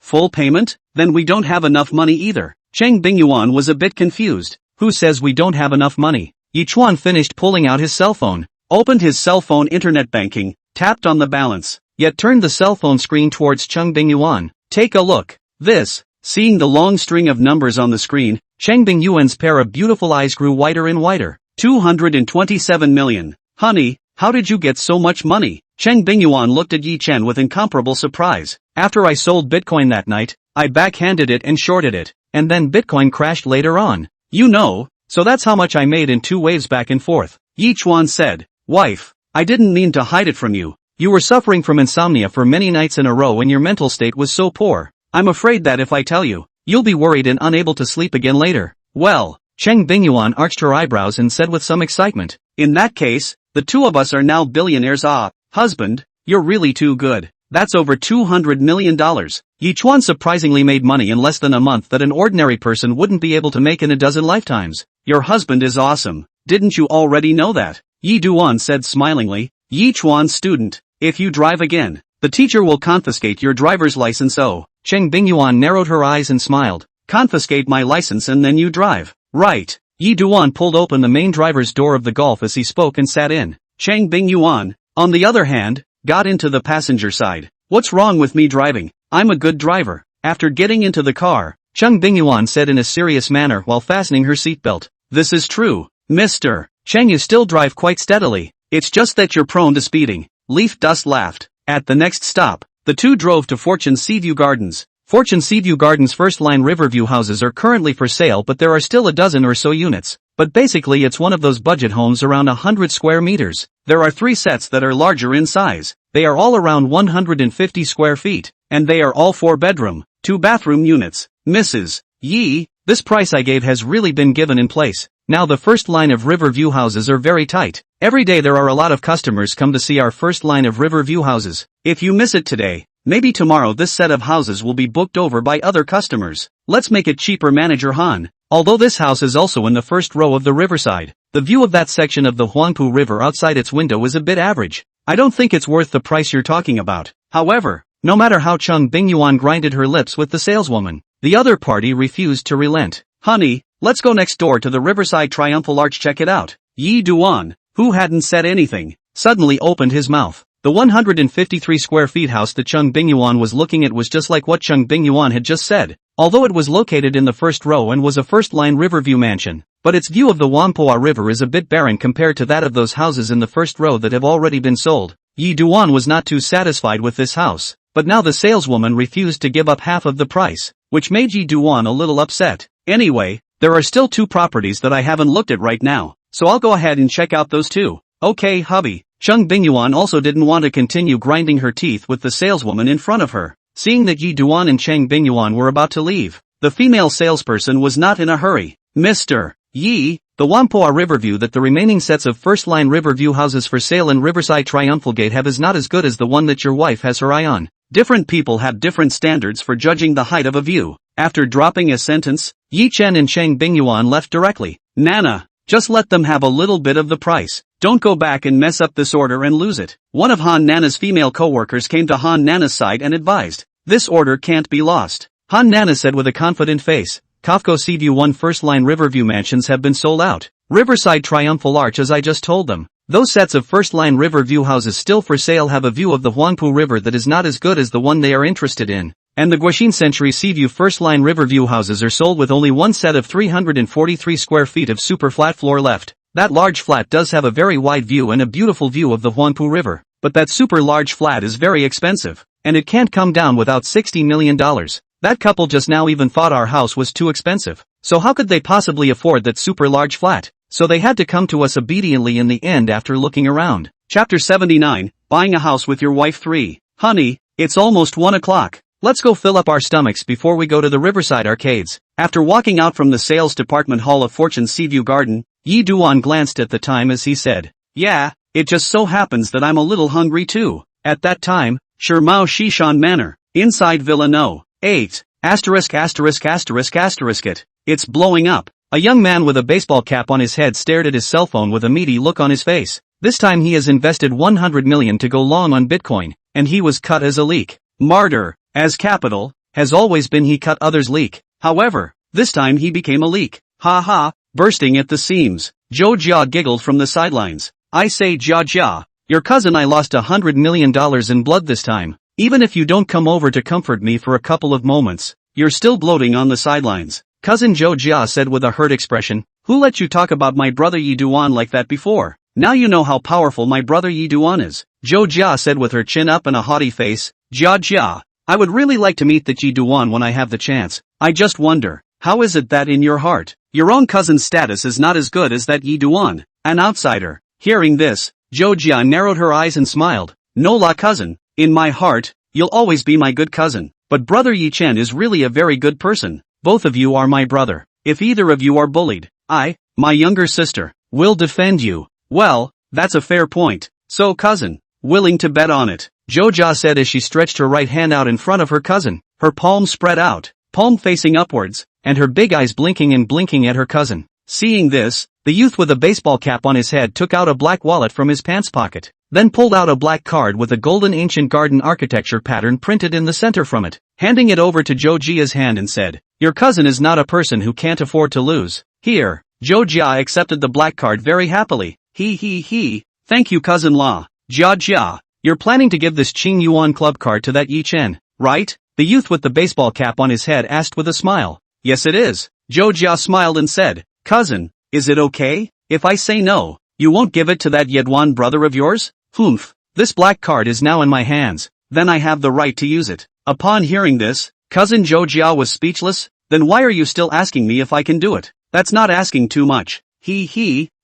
Full payment? Then we don't have enough money either. Cheng Bingyuan was a bit confused. Who says we don't have enough money? Yi Chuan finished pulling out his cell phone, opened his cell phone internet banking, tapped on the balance, yet turned the cell phone screen towards Cheng Bingyuan. Take a look. This. Seeing the long string of numbers on the screen, Cheng Bingyuan's pair of beautiful eyes grew wider and wider. 227 million. Honey, how did you get so much money? Cheng Bingyuan looked at Yi Chen with incomparable surprise. After I sold Bitcoin that night, I backhanded it and shorted it, and then Bitcoin crashed later on. You know, so that's how much I made in 2 waves back and forth. Yi Chuan said, wife, I didn't mean to hide it from you. You were suffering from insomnia for many nights in a row and your mental state was so poor. I'm afraid that if I tell you, you'll be worried and unable to sleep again later. Well, Cheng Bingyuan arched her eyebrows and said with some excitement, in that case, the two of us are now billionaires. Ah, husband, you're really too good. That's over $200 million. Yi Chuan surprisingly made money in less than a month that an ordinary person wouldn't be able to make in a dozen lifetimes. Your husband is awesome. Didn't you already know that? Yi Duan said smilingly. Yi Chuan student, if you drive again, the teacher will confiscate your driver's license. Oh, Cheng Bingyuan narrowed her eyes and smiled. Confiscate my license and then you drive. Right. Yi Duan pulled open the main driver's door of the Golf as he spoke and sat in. Cheng Bingyuan, on the other hand, got into the passenger side. What's wrong with me driving? I'm a good driver. After getting into the car, Cheng Bingyuan said in a serious manner while fastening her seatbelt. This is true, Mr. Cheng, you still drive quite steadily. It's just that you're prone to speeding. Leaf Dust laughed. At the next stop, the two drove to Fortune Seaview Gardens. Fortune Seaview Gardens' first-line Riverview houses are currently for sale, but there are still a dozen or so units. But basically it's one of those budget homes around 100 square meters. There are 3 sets that are larger in size. They are all around 150 square feet, and they are all 4-bedroom, 2-bathroom units. Mrs. Yi, this price I gave has really been given in place. Now the first line of Riverview houses are very tight. Every day there are a lot of customers come to see our first line of Riverview houses. If you miss it today, maybe tomorrow this set of houses will be booked over by other customers. Let's make it cheaper, Manager Han. Although this house is also in the first row of the riverside, the view of that section of the Huangpu River outside its window is a bit average. I don't think it's worth the price you're talking about. However, no matter how Cheng Bingyuan grinded her lips with the saleswoman, the other party refused to relent. Honey, let's go next door to the Riverside Triumphal Arch, check it out. Yi Duan, who hadn't said anything, suddenly opened his mouth. The 153 square feet house that Cheng Bingyuan was looking at was just like what Cheng Bingyuan had just said, although it was located in the first row and was a first-line Riverview mansion. But its view of the Whampoa River is a bit barren compared to that of those houses in the first row that have already been sold. Yi Duan was not too satisfied with this house, but now the saleswoman refused to give up half of the price, which made Yi Duan a little upset. Anyway, there are still 2 properties that I haven't looked at right now, so I'll go ahead and check out those 2. Okay, hubby. Cheng Bingyuan also didn't want to continue grinding her teeth with the saleswoman in front of her. Seeing that Yi Duan and Cheng Bingyuan were about to leave, the female salesperson was not in a hurry. Mr. Yi, the Whampoa Riverview that the remaining sets of first-line Riverview houses for sale in Riverside Triumphal Gate have is not as good as the one that your wife has her eye on. Different people have different standards for judging the height of a view. After dropping a sentence, Yi Chen and Cheng Bingyuan left directly. Nana, just let them have a little bit of the price. Don't go back and mess up this order and lose it. One of Han Nana's female co-workers came to Han Nana's side and advised, this order can't be lost. Han Nana said with a confident face, Kafko Seaview 1 first-line Riverview mansions have been sold out. Riverside Triumphal Arch, as I just told them. Those sets of first-line Riverview houses still for sale have a view of the Huangpu River that is not as good as the one they are interested in. And the Guaxin Century Seaview first-line Riverview houses are sold with only one set of 343 square feet of super flat floor left. That large flat does have a very wide view and a beautiful view of the Huangpu River, but that super large flat is very expensive, and it can't come down without $60 million. That couple just now even thought our house was too expensive, so how could they possibly afford that super large flat? So they had to come to us obediently in the end after looking around. Chapter 79, Buying a House with Your Wife 3. Honey, it's almost 1 o'clock. Let's go fill up our stomachs before we go to the Riverside Arcades. After walking out from the sales department hall of Fortune Seaview Garden, Yi Duan glanced at the time as he said, yeah, it just so happens that I'm a little hungry too. At that time, Shermao Shishan Manor, inside Villa No. 8. It. It's blowing up. A young man with a baseball cap on his head stared at his cell phone with a meaty look on his face. This time he has invested 100 million to go long on Bitcoin, and he was cut as a leak. Martyr, as capital, has always been he cut others leak. However, this time he became a leak. Ha ha, bursting at the seams. Zhou Jia giggled from the sidelines. I say Jia Jia, your cousin I lost $100 million in blood this time. Even if you don't come over to comfort me for a couple of moments, you're still bloating on the sidelines. Cousin Zhou Jia said with a hurt expression, who let you talk about my brother Yi Duan like that before? Now you know how powerful my brother Yi Duan is. Zhou Jia said with her chin up and a haughty face, Jia Jia, I would really like to meet the Yi Duan when I have the chance. I just wonder, How is it that in your heart, your own cousin's status is not as good as that Yi Duan, an outsider? Hearing this, Zhou Jia narrowed her eyes and smiled. No la cousin, in my heart, you'll always be my good cousin, but brother Yi Chen is really a very good person. Both of you are my brother. If either of you are bullied, my younger sister, will defend you. Well, that's a fair point. So cousin, willing to bet on it? Zhou Jia said as she stretched her right hand out in front of her cousin, her palm spread out, palm facing upwards, and her big eyes blinking and blinking at her cousin. Seeing this, the youth with a baseball cap on his head took out a black wallet from his pants pocket, then pulled out a black card with a golden ancient garden architecture pattern printed in the center from it, handing it over to Zhou Jia's hand and said, your cousin is not a person who can't afford to lose. Here. Zhou Jia accepted the black card very happily. He. Thank you cousin La. Jia. You're planning to give this Qing Yuan club card to that Yi Chen, right? The youth with the baseball cap on his head asked with a smile. Yes it is. Zhou Jia smiled and said, cousin, is it okay? If I say no, you won't give it to that Yeduan brother of yours? Humph. This black card is now in my hands, then I have the right to use it. Upon hearing this, cousin Zhou Jia was speechless. Then why are you still asking me if I can do it? That's not asking too much.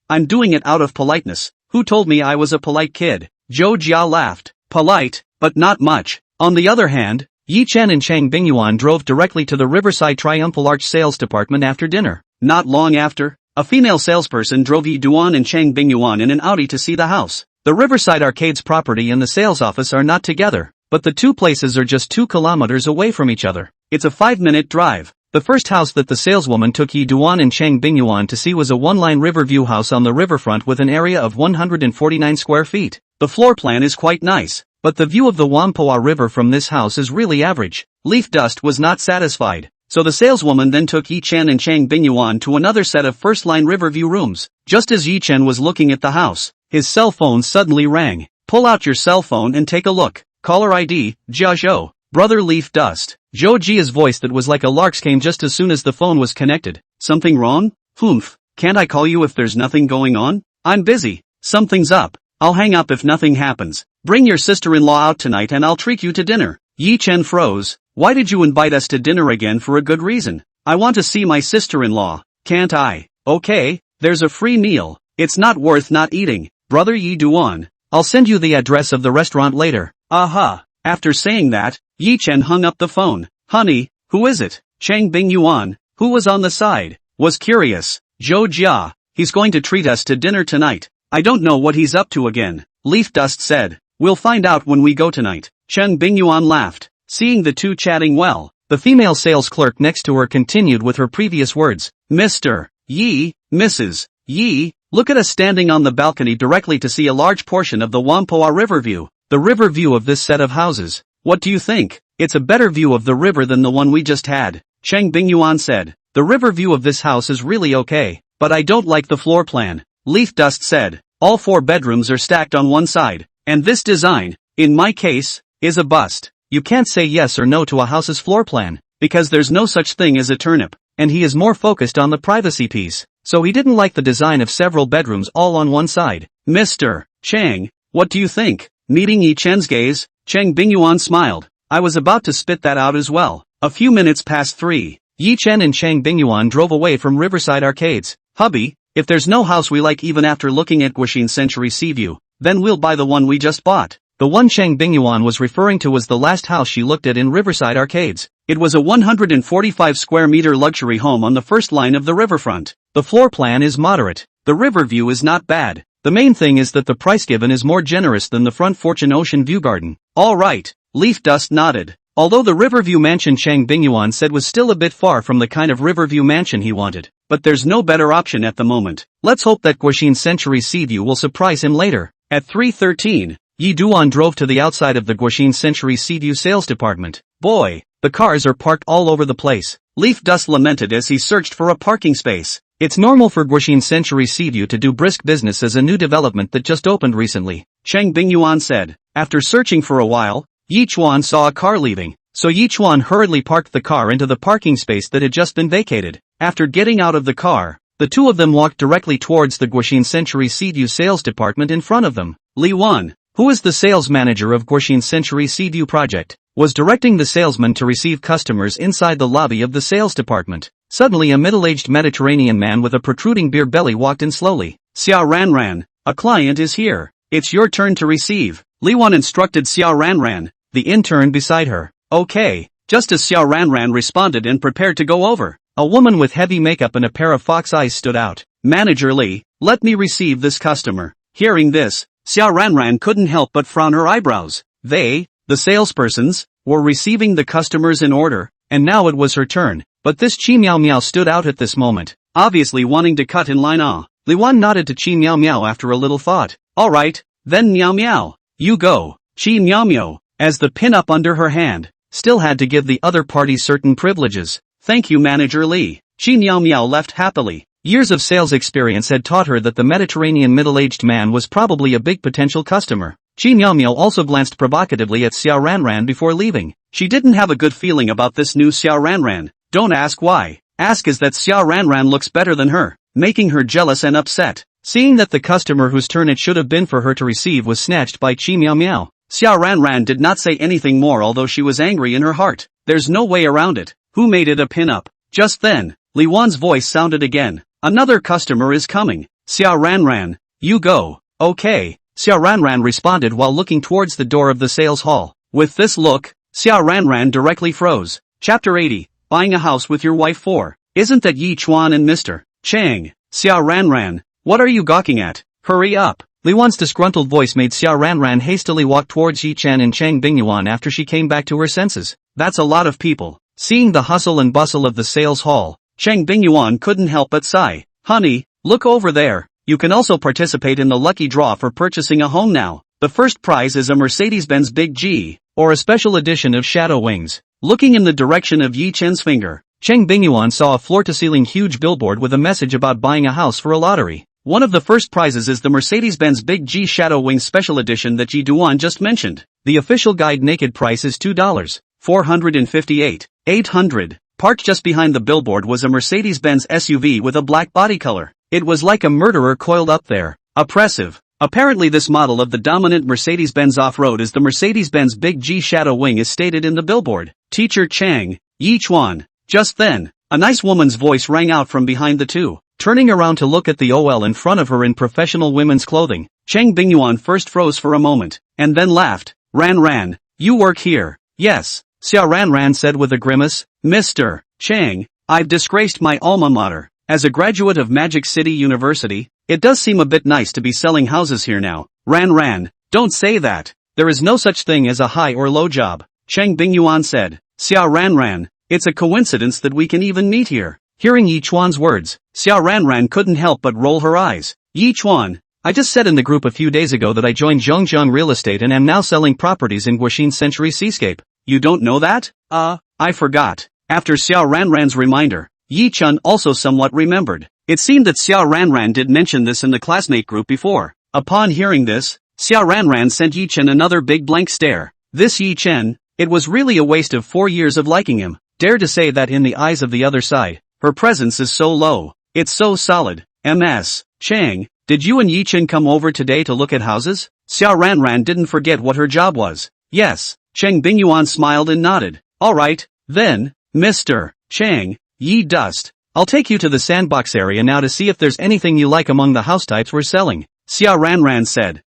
I'm doing it out of politeness. Who told me I was a polite kid? Zhou Jia laughed. Polite, but not much. On the other hand, Yi Chen and Chang Bingyuan drove directly to the Riverside Triumphal Arch sales department after dinner. Not long after, a female salesperson drove Yi Duan and Chang Bingyuan in an Audi to see the house. The Riverside Arcade's property and the sales office are not together, but the two places are just 2 kilometers away from each other. It's a 5-minute drive. The first house that the saleswoman took Yi Duan and Chang Bingyuan to see was a one-line riverview house on the riverfront with an area of 149 square feet. The floor plan is quite nice, but the view of the Whampoa River from this house is really average. Leaf Dust was not satisfied, so the saleswoman then took Yi Chen and Chang Bingyuan to another set of first-line riverview rooms. Just as Yi Chen was looking at the house, his cell phone suddenly rang. Pull out your cell phone and take a look. Caller ID, Jia Zhou. Brother Leaf Dust. Zhou Jia's voice that was like a lark's came just as soon as the phone was connected. Something wrong? Humph. Can't I call you if there's nothing going on? I'm busy. Something's up. I'll hang up if nothing happens. Bring your sister-in-law out tonight and I'll treat you to dinner. Yi Chen froze. Why did you invite us to dinner again? For a good reason. I want to see my sister-in-law. Can't I? Okay, there's a free meal. It's not worth not eating. Brother Yi Duan. I'll send you the address of the restaurant later. Aha. After saying that, Yi Chen hung up the phone. Honey, who is it? Chang Bingyuan, who was on the side, was curious. Zhou Jia, he's going to treat us to dinner tonight. I don't know what he's up to again. Leaf Dust said. We'll find out when we go tonight. Chang Bingyuan laughed. Seeing the two chatting well, the female sales clerk next to her continued with her previous words. Mr. Yi, Mrs. Yi, look at us standing on the balcony directly to see a large portion of the Whampoa River view. The river view of this set of houses. What do you think? It's a better view of the river than the one we just had. Chang Bingyuan said. The river view of this house is really okay, but I don't like the floor plan. Leaf Dust said. All 4 bedrooms are stacked on one side, and this design, in my case, is a bust. You can't say yes or no to a house's floor plan, because there's no such thing as a turnip, and he is more focused on the privacy piece, so he didn't like the design of several bedrooms all on one side. Mr. Chang, what do you think? Meeting Yi Chen's gaze, Chang Bingyuan smiled. I was about to spit that out as well. A few minutes past 3. Yi Chen and Chang Bingyuan drove away from Riverside Arcades. Hubby, if there's no house we like even after looking at Guoxin Century Seaview, then we'll buy the one we just bought. The one Chang Bingyuan was referring to was the last house she looked at in Riverside Arcades. It was a 145 square meter luxury home on the first line of the riverfront. The floor plan is moderate. The river view is not bad. The main thing is that the price given is more generous than the front Fortune Ocean View Garden. All right, Leaf Dust nodded. Although the Riverview mansion Chang Bingyuan said was still a bit far from the kind of Riverview mansion he wanted, but there's no better option at the moment. Let's hope that Guoxin Century Seaview will surprise him later. At 3:13, Yi Duan drove to the outside of the Guoxin Century Seaview sales department. Boy, the cars are parked all over the place. Leaf Dust lamented as he searched for a parking space. It's normal for Guoxin Century Seaview to do brisk business as a new development that just opened recently, Chang Bingyuan said. After searching for a while, Yi Chuan saw a car leaving, so Yi Chuan hurriedly parked the car into the parking space that had just been vacated. After getting out of the car, the two of them walked directly towards the Guoxin Century Seaview sales department in front of them. Li Wan, who is the sales manager of Guoxin Century Seaview project, was directing the salesman to receive customers inside the lobby of the sales department. Suddenly a middle-aged Mediterranean man with a protruding beer belly walked in slowly. Xiao Ranran, a client is here. It's your turn to receive. Li Wan instructed Xiao Ranran, the intern beside her. Okay. Just as Xiao Ranran responded and prepared to go over, a woman with heavy makeup and a pair of fox eyes stood out. Manager Li, let me receive this customer. Hearing this, Xiao Ranran couldn't help but frown her eyebrows. They, the salespersons, were receiving the customers in order, and now it was her turn. But this Qi Miao Miao stood out at this moment, obviously wanting to cut in line. Li Wan nodded to Qi Miao Miao after a little thought. Alright, then Miao Miao, you go. Qi Miao Miao, as the pin-up under her hand, still had to give the other party certain privileges. Thank you Manager Li. Qi Miao Miao left happily. Years of sales experience had taught her that the Mediterranean middle-aged man was probably a big potential customer. Qi Miao Miao also glanced provocatively at Xiao Ranran before leaving. She didn't have a good feeling about this new Xiao Ranran. Don't ask why. Ask is that Xiao Ranran looks better than her, making her jealous and upset. Seeing that the customer whose turn it should have been for her to receive was snatched by Qi Miao Miao, Xiao Ranran did not say anything more although she was angry in her heart. There's no way around it. Who made it a pin-up? Just then, Li Wan's voice sounded again. Another customer is coming. Xiao Ranran, you go. Okay. Xiao Ranran responded while looking towards the door of the sales hall. With this look, Xiao Ranran directly froze. Chapter 80. Buying a house with your wife for. Isn't that Yi Chuan and Mr. Chang? Xiao Ranran, what are you gawking at? Hurry up. Li Wan's disgruntled voice made Xiao Ranran hastily walk towards Yi Chen and Chang Bingyuan after she came back to her senses. That's a lot of people. Seeing the hustle and bustle of the sales hall, Chang Bingyuan couldn't help but sigh. Honey, look over there. You can also participate in the lucky draw for purchasing a home now. The first prize is a Mercedes-Benz Big G, or a special edition of Shadow Wings. Looking in the direction of Yi Chen's finger, Cheng Bingyuan saw a floor-to-ceiling huge billboard with a message about buying a house for a lottery. One of the first prizes is the Mercedes-Benz Big G Shadow Wings Special Edition that Yi Duan just mentioned. The official guide naked price is $2. 458. 800. Parked just behind the billboard was a Mercedes-Benz SUV with a black body color. It was like a murderer coiled up there. Oppressive. Apparently this model of the dominant Mercedes-Benz off-road is the Mercedes-Benz Big G Shadow Wing as stated in the billboard. Teacher Chang, Yi Chuan. Just then, a nice woman's voice rang out from behind the two. Turning around to look at the OL in front of her in professional women's clothing, Cheng Bingyuan first froze for a moment, and then laughed. Ran, you work here. Yes, Xiao Ran said with a grimace. Mr. Chang, I've disgraced my alma mater. As a graduate of Magic City University, it does seem a bit nice to be selling houses here now. Ran, don't say that. There is no such thing as a high or low job. Cheng Bingyuan said. Xiao Ran, it's a coincidence that we can even meet here. Hearing Yi Chuan's words, Xiao Ran couldn't help but roll her eyes. Yi Chuan, I just said in the group a few days ago that I joined Zhongzheng Real Estate and am now selling properties in Guoxin Century Seascape. You don't know that? I forgot. After Xiao Ran's reminder, Yi Chun also somewhat remembered. It seemed that Xiao Ran did mention this in the classmate group before. Upon hearing this, Xiao Ran sent Yi Chen another big blank stare. This Yi Chen, it was really a waste of 4 years of liking him. Dare to say that in the eyes of the other side, her presence is so low. It's so solid. MS. Chang, did you and Yi Chen come over today to look at houses? Xiao Ran didn't forget what her job was. Yes. Cheng Bingyuan smiled and nodded. Alright, then, Mr. Chang, Yi Dust. I'll take you to the sandbox area now to see if there's anything you like among the house types we're selling. Xiao Ran said.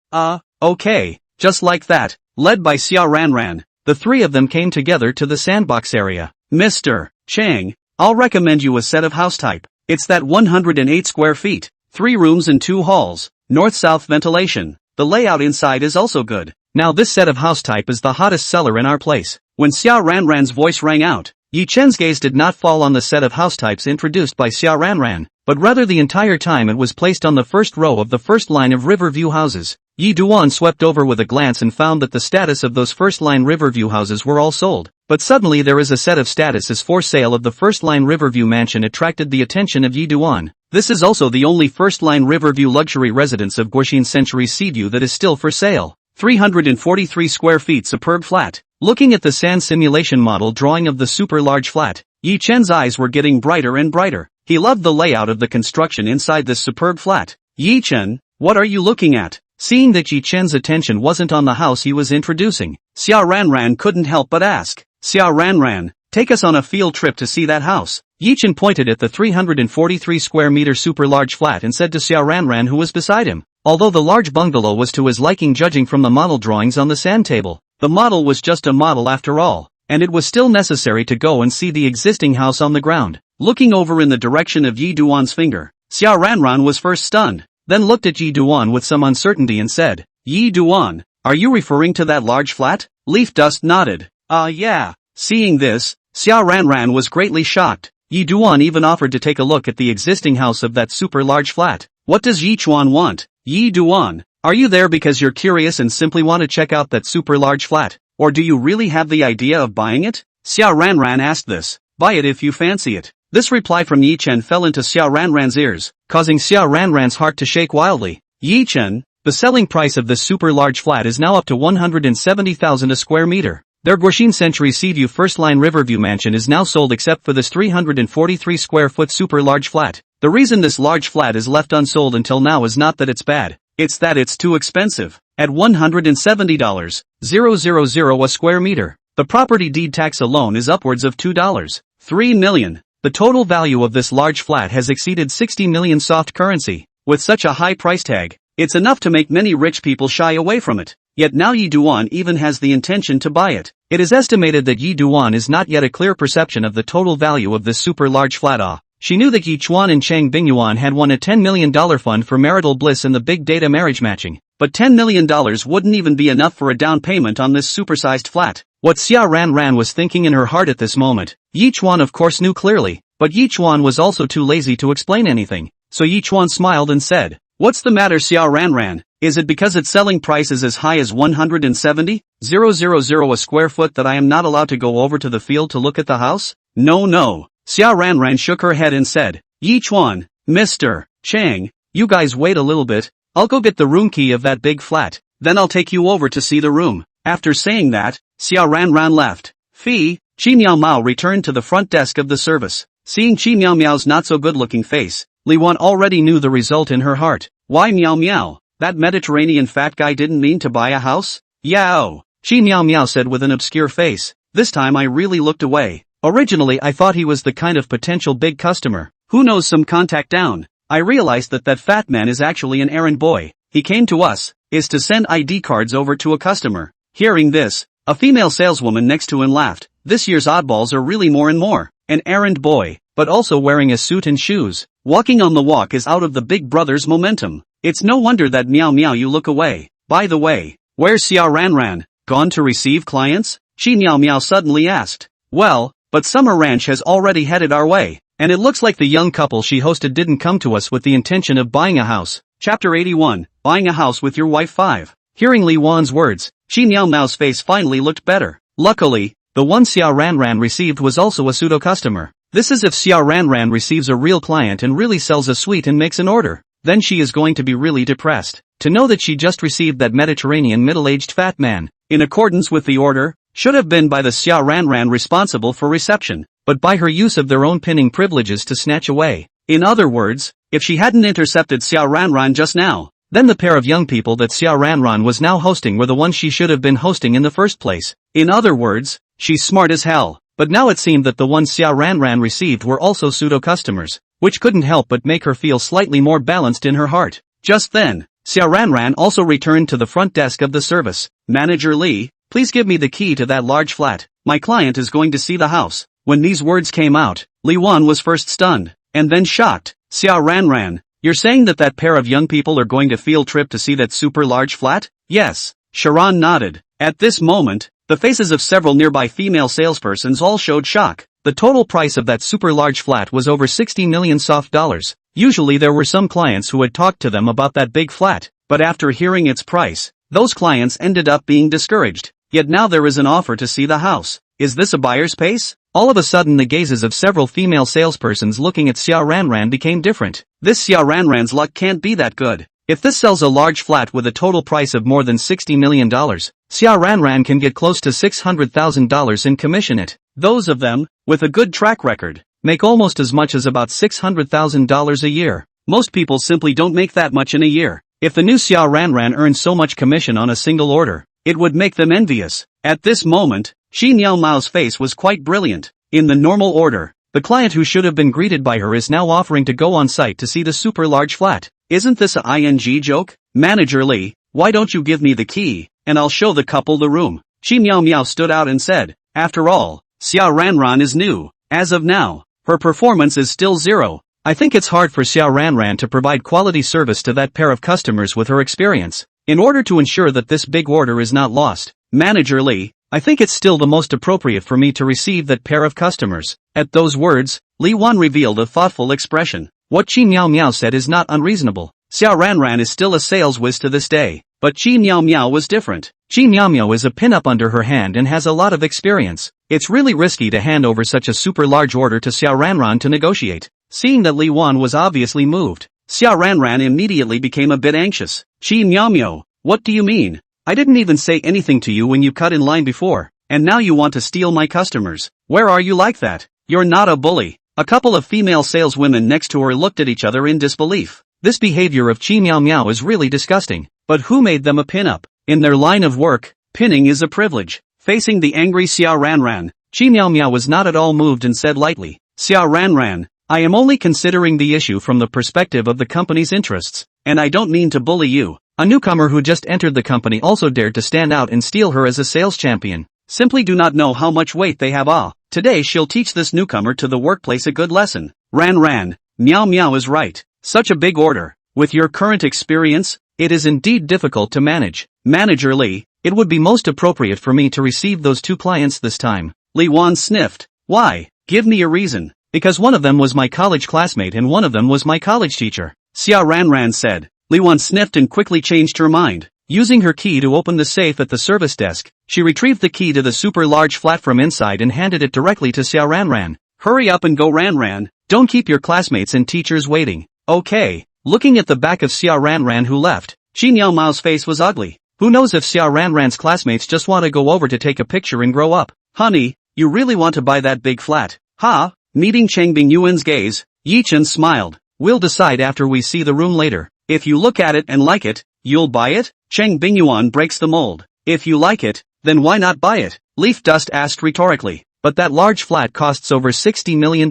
Okay. Just like that, led by Xiao Ran, the three of them came together to the sandbox area. Mr. Chang, I'll recommend you a set of house type. It's that 108 square feet, 3 rooms and 2 halls, north-south ventilation. The layout inside is also good. Now this set of house type is the hottest seller in our place. When Xiao Ran's voice rang out, Yi Chen's gaze did not fall on the set of house types introduced by Xiao Ran, but rather the entire time it was placed on the first row of the first line of Riverview houses. Yi Duan swept over with a glance and found that the status of those first-line Riverview houses were all sold. But suddenly there is a set of statuses for sale of the first-line Riverview mansion attracted the attention of Yi Duan. This is also the only first-line Riverview luxury residence of Guoxin Century Seaview that is still for sale. 343 square feet superb flat. Looking at the sand simulation model drawing of the super large flat, Yi Chen's eyes were getting brighter and brighter. He loved the layout of the construction inside this superb flat. Yi Chen, what are you looking at? Seeing that Yi Chen's attention wasn't on the house he was introducing, Xiao Ran couldn't help but ask. Xiao Ran, Take us on a field trip to see that house. Yi Chen pointed at the 343 square meter super large flat and said to Xiao Ranran who was beside him. Although the large bungalow was to his liking judging from the model drawings on the sand table, the model was just a model after all, and it was still necessary to go and see the existing house on the ground. Looking over in the direction of Yi Duan's finger, Xiao Ranran was first stunned, then looked at Yi Duan with some uncertainty and said, Yi Duan, are you referring to that large flat? Leaf Dust nodded. Yeah. Seeing this, Xiao Ranran was greatly shocked. Yi Duan even offered to take a look at the existing house of that super large flat. What does Yi Chuan want? Yi Duan, are you there because you're curious and simply want to check out that super large flat? Or do you really have the idea of buying it? Xiao Ranran asked this. Buy it if you fancy it. This reply from Yi Chen fell into Xiao Ranran's ears, causing Xiao Ranran's heart to shake wildly. Yi Chen, the selling price of this super large flat is now up to 170,000 a square meter. Their Guoxin Century Seaview First Line Riverview mansion is now sold except for this 343 square foot super large flat. The reason this large flat is left unsold until now is not that it's bad, it's that it's too expensive. At $170,000 a square meter, the property deed tax alone is upwards of $2.3 million. The total value of this large flat has exceeded 60 million soft currency. With such a high price tag, it's enough to make many rich people shy away from it. Yet now Yi Duan even has the intention to buy it. It is estimated that Yi Duan is not yet a clear perception of the total value of this super large flat. She knew that Yi Chuan and Chang Bingyuan had won a $10 million fund for marital bliss in the big data marriage matching, but $10 million wouldn't even be enough for a down payment on this supersized flat. What Xiao Ranran was thinking in her heart at this moment, Yi Chuan of course knew clearly, but Yi Chuan was also too lazy to explain anything, so Yi Chuan smiled and said, "What's the matter Xiao Ranran? Is it because its selling price is as high as 170,000 a square foot that I am not allowed to go over to the field to look at the house?" No. Xiao Ranran shook her head and said, "Yi Chuan, Mr. Chang, you guys wait a little bit, I'll go get the room key of that big flat, then I'll take you over to see the room." After saying that, Xiao Ranran left. Chi Miao Mao returned to the front desk of the service. Seeing Chi Miao Miao's not so good looking face, Li Wan already knew the result in her heart. Why Miao Miao? That Mediterranean fat guy didn't mean to buy a house? Yao! Chi Miao Miao said with an obscure face. This time I really looked away. Originally I thought he was the kind of potential big customer. Who knows, some contact down. I realized that fat man is actually an errand boy. He came to us, is to send ID cards over to a customer. Hearing this, a female saleswoman next to him laughed. This year's oddballs are really more and more. An errand boy, but also wearing a suit and shoes. Walking on the walk is out of the big brother's momentum. It's no wonder that Miao Miao you look away. By the way, where's Xiao Ranran? Gone to receive clients? Chi Miao Miao suddenly asked. Well, but Summer Ranch has already headed our way, and it looks like the young couple she hosted didn't come to us with the intention of buying a house. Chapter 81, Buying a House with Your Wife 5. Hearing Li Wan's words, Chi Miao Miao's face finally looked better. Luckily, the one Xiao Ranran received was also a pseudo customer. This is if Xiao Ranran receives a real client and really sells a suite and makes an order, then she is going to be really depressed. To know that she just received that Mediterranean middle-aged fat man, in accordance with the order, should have been by the Xiao Ranran responsible for reception, but by her use of their own pinning privileges to snatch away. In other words, if she hadn't intercepted Xiao Ranran just now, then the pair of young people that Xiao Ranran was now hosting were the ones she should have been hosting in the first place. In other words, she's smart as hell. But now it seemed that the ones Xiao Ranran received were also pseudo-customers, which couldn't help but make her feel slightly more balanced in her heart. Just then, Xiao Ranran also returned to the front desk of the service. "Manager Li, please give me the key to that large flat. My client is going to see the house." When these words came out, Li Wan was first stunned, and then shocked. "Xiao Ranran, you're saying that pair of young people are going to field trip to see that super large flat?" "Yes." Sharon nodded. At this moment, the faces of several nearby female salespersons all showed shock. The total price of that super large flat was over 60 million soft dollars. Usually there were some clients who had talked to them about that big flat, but after hearing its price, those clients ended up being discouraged. Yet now there is an offer to see the house. Is this a buyer's pace? All of a sudden the gazes of several female salespersons looking at Xiao Ranran became different. This Xiao Ranran's luck can't be that good. If this sells a large flat with a total price of more than $60 million, Xiao Ranran can get close to $600,000 in commission it. Those of them, with a good track record, make almost as much as about $600,000 a year. Most people simply don't make that much in a year. If the new Xiao Ranran earned so much commission on a single order, it would make them envious. At this moment, Chi Miao Mao's face was quite brilliant. In the normal order, the client who should have been greeted by her is now offering to go on site to see the super large flat. Isn't this a ing joke? Manager Lee, why don't you give me the key, and I'll show the couple the room. Chi Miao Miao stood out and said, after all, Xia Ranran is new. As of now, her performance is still 0. I think it's hard for Xia Ranran to provide quality service to that pair of customers with her experience. In order to ensure that this big order is not lost, Manager Lee, I think it's still the most appropriate for me to receive that pair of customers. At those words, Li Wan revealed a thoughtful expression. What Chi Miao Miao said is not unreasonable. Xia Ranran is still a sales whiz to this day, but Chi Miao Miao was different. Chi Miao Miao is a pin-up under her hand and has a lot of experience. It's really risky to hand over such a super large order to Xia Ranran to negotiate. Seeing that Li Wan was obviously moved, Xia Ranran immediately became a bit anxious. Chi Miao Miao, what do you mean? I didn't even say anything to you when you cut in line before, and now you want to steal my customers. Where are you like that? You're not a bully. A couple of female saleswomen next to her looked at each other in disbelief. This behavior of Chi Miao Miao is really disgusting. But who made them a pin-up? In their line of work, pinning is a privilege. Facing the angry Xia Ranran, Chi Miao Miao was not at all moved and said lightly, Xia Ranran, I am only considering the issue from the perspective of the company's interests, and I don't mean to bully you. A newcomer who just entered the company also dared to stand out and steal her as a sales champion. Simply do not know how much weight they have. Today she'll teach this newcomer to the workplace a good lesson. Ran, Miao Miao is right. Such a big order. With your current experience, it is indeed difficult to manage. Manager Lee, it would be most appropriate for me to receive those 2 clients this time. Li Wan sniffed. Why? Give me a reason. Because one of them was my college classmate and one of them was my college teacher. Xia Ranran said. Li Wan sniffed and quickly changed her mind. Using her key to open the safe at the service desk, she retrieved the key to the super large flat from inside and handed it directly to Xia Ranran. Hurry up and go Ranran, don't keep your classmates and teachers waiting. Okay. Looking at the back of Xia Ranran who left, Chi Miao Miao's face was ugly. Who knows if Xia Ranran's classmates just want to go over to take a picture and grow up. Honey, you really want to buy that big flat? Ha? Meeting Cheng Bingyuan's gaze, Yi Chen smiled. We'll decide after we see the room later. If you look at it and like it, you'll buy it? Cheng Bingyuan breaks the mold. If you like it, then why not buy it? Leaf Dust asked rhetorically. But that large flat costs over $60 million.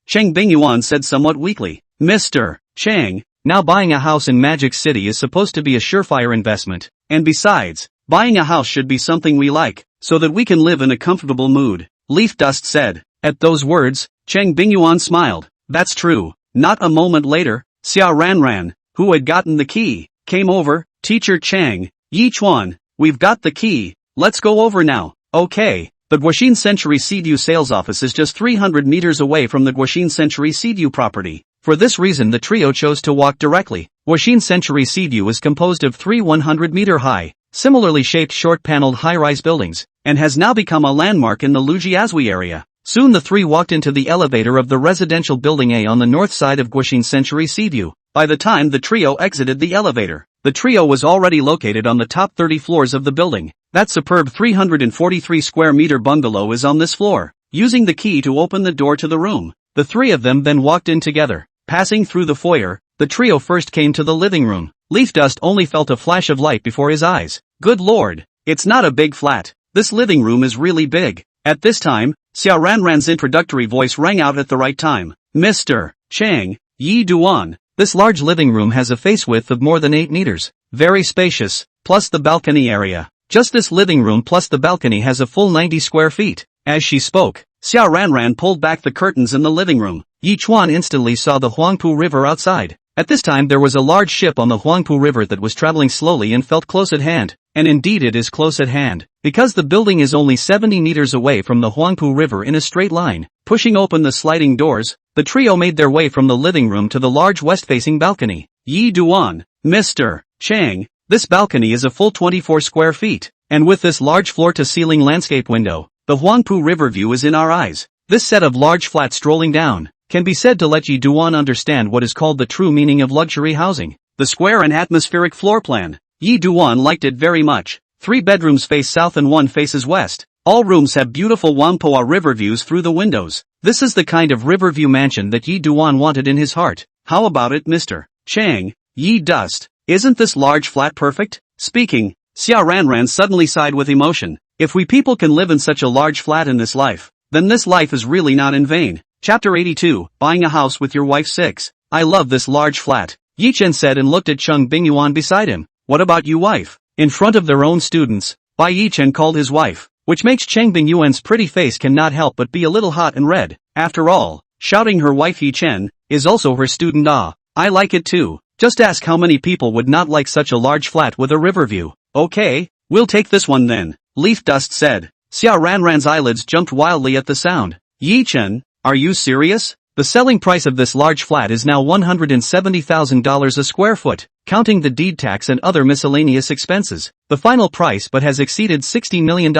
Cheng Bingyuan said somewhat weakly. Mr. Cheng, now buying a house in Magic City is supposed to be a surefire investment. And besides, buying a house should be something we like, so that we can live in a comfortable mood. Leaf Dust said. At those words, Cheng Bingyuan smiled. That's true. Not a moment later, Xia Ranran, who had gotten the key, came over. Teacher Chang, Yi Chuan, we've got the key. Let's go over now. Okay. The Guoxin Century Seaview sales office is just 300 meters away from the Guoxin Century Seaview property. For this reason the trio chose to walk directly. Guoxin Century Seaview is composed of 3 100-meter-high, similarly shaped short-paneled high-rise buildings, and has now become a landmark in the Lujiazui area. Soon the 3 walked into the elevator of the residential building A on the north side of Guoxin Century Seaview. By the time the trio exited the elevator, the trio was already located on the top 30 floors of the building. That superb 343 square meter bungalow is on this floor. Using the key to open the door to the room, the 3 of them then walked in together. Passing through the foyer, the trio first came to the living room. Leaf Dust only felt a flash of light before his eyes. Good lord, it's not a big flat. This living room is really big. At this time, Xia Ranran's introductory voice rang out at the right time. Mr. Chang, Yi Duan. This large living room has a face width of more than 8 meters. Very spacious, plus the balcony area. Just this living room plus the balcony has a full 90 square feet. As she spoke, Xia Ranran pulled back the curtains in the living room. Yi Chuan instantly saw the Huangpu River outside. At this time there was a large ship on the Huangpu River that was traveling slowly and felt close at hand. And indeed it is close at hand. Because the building is only 70 meters away from the Huangpu River in a straight line. Pushing open the sliding doors, the trio made their way from the living room to the large west-facing balcony. Yi Duan, Mr. Chang, this balcony is a full 24 square feet. And with this large floor-to-ceiling landscape window, the Huangpu River view is in our eyes. This set of large flats strolling down can be said to let Yi Duan understand what is called the true meaning of luxury housing. The square and atmospheric floor plan. Yi Duan liked it very much. 3 bedrooms face south and 1 faces west. All rooms have beautiful Whampoa River views through the windows. This is the kind of riverview mansion that Yi Duan wanted in his heart. How about it, Mr. Chang, Yi Dust? Isn't this large flat perfect? Speaking, Xia Ranran suddenly sighed with emotion. If we people can live in such a large flat in this life, then this life is really not in vain. Chapter 82, Buying a House with Your Wife 6. I love this large flat, Yi Chen said and looked at Cheng Bingyuan beside him. What about you, wife? In front of their own students, Bai Yi Chen called his wife, which makes Cheng Bingyuan's pretty face cannot help but be a little hot and red. After all, shouting her wife Yi Chen is also her student. I like it too. Just ask how many people would not like such a large flat with a river view. Okay, we'll take this one then, Leaf Dust said. Xia Ranran's eyelids jumped wildly at the sound. Yi Chen, are you serious? The selling price of this large flat is now $170,000 a square foot, counting the deed tax and other miscellaneous expenses. The final price but has exceeded $60 million.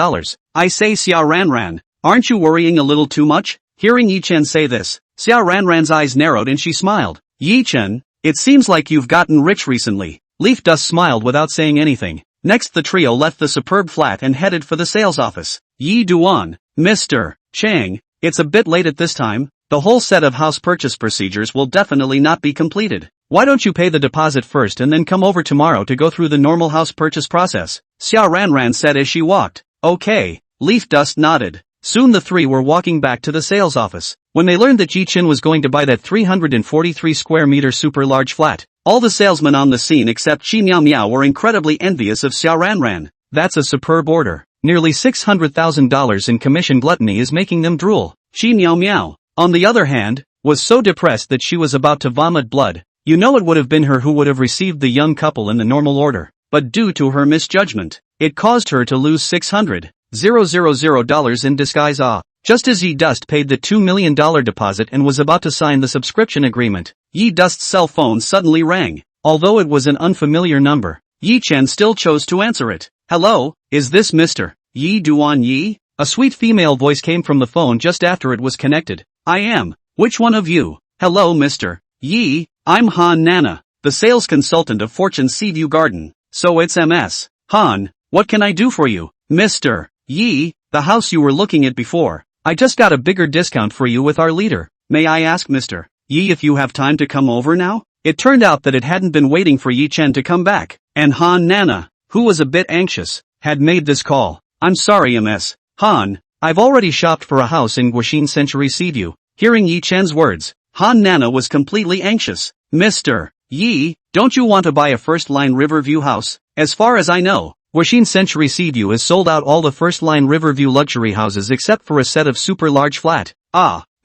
I say, Xia Ranran, aren't you worrying a little too much? Hearing Yi Chen say this, Xia Ranran's eyes narrowed and she smiled. Yi Chen, it seems like you've gotten rich recently. Leaf Dust smiled without saying anything. Next the trio left the superb flat and headed for the sales office. Yi Duan, Mr. Chang, it's a bit late at this time. The whole set of house purchase procedures will definitely not be completed. Why don't you pay the deposit first and then come over tomorrow to go through the normal house purchase process? Xia Ranran said as she walked. Okay, Leaf Dust nodded. Soon the three were walking back to the sales office. When they learned that Yi Chen was going to buy that 343 square meter super large flat, all the salesmen on the scene except Chi Miao Miao were incredibly envious of Xia Ranran. That's a superb order. Nearly $600,000 in commission gluttony is making them drool. Chi Miao Miao, on the other hand, was so depressed that she was about to vomit blood. You know it would have been her who would have received the young couple in the normal order, but due to her misjudgment, it caused her to lose $600,000 in disguise. Just as Yi Dust paid the $2 million deposit and was about to sign the subscription agreement, Yi Dust's cell phone suddenly rang. Although it was an unfamiliar number, Yi Chen still chose to answer it. Hello, is this Mr. Yi Duan Yi? A sweet female voice came from the phone just after it was connected. I am. Which one of you? Hello, Mr. Yi, I'm Han Nana, the sales consultant of Fortune Seaview Garden. So it's MS. Han, what can I do for you? Mr. Yi, the house you were looking at before. I just got a bigger discount for you with our leader. May I ask Mr. Yi if you have time to come over now? It turned out that it hadn't been waiting for Yi Chen to come back, and Han Nana, who was a bit anxious, had made this call. I'm sorry, MS. Han, I've already shopped for a house in Guoxin Century Seaview. Hearing Yi Chen's words, Han Nana was completely anxious. Mr. Yi, don't you want to buy a first-line Riverview house? As far as I know, Guoxin Century Seaview has sold out all the first-line Riverview luxury houses except for a set of super large flat.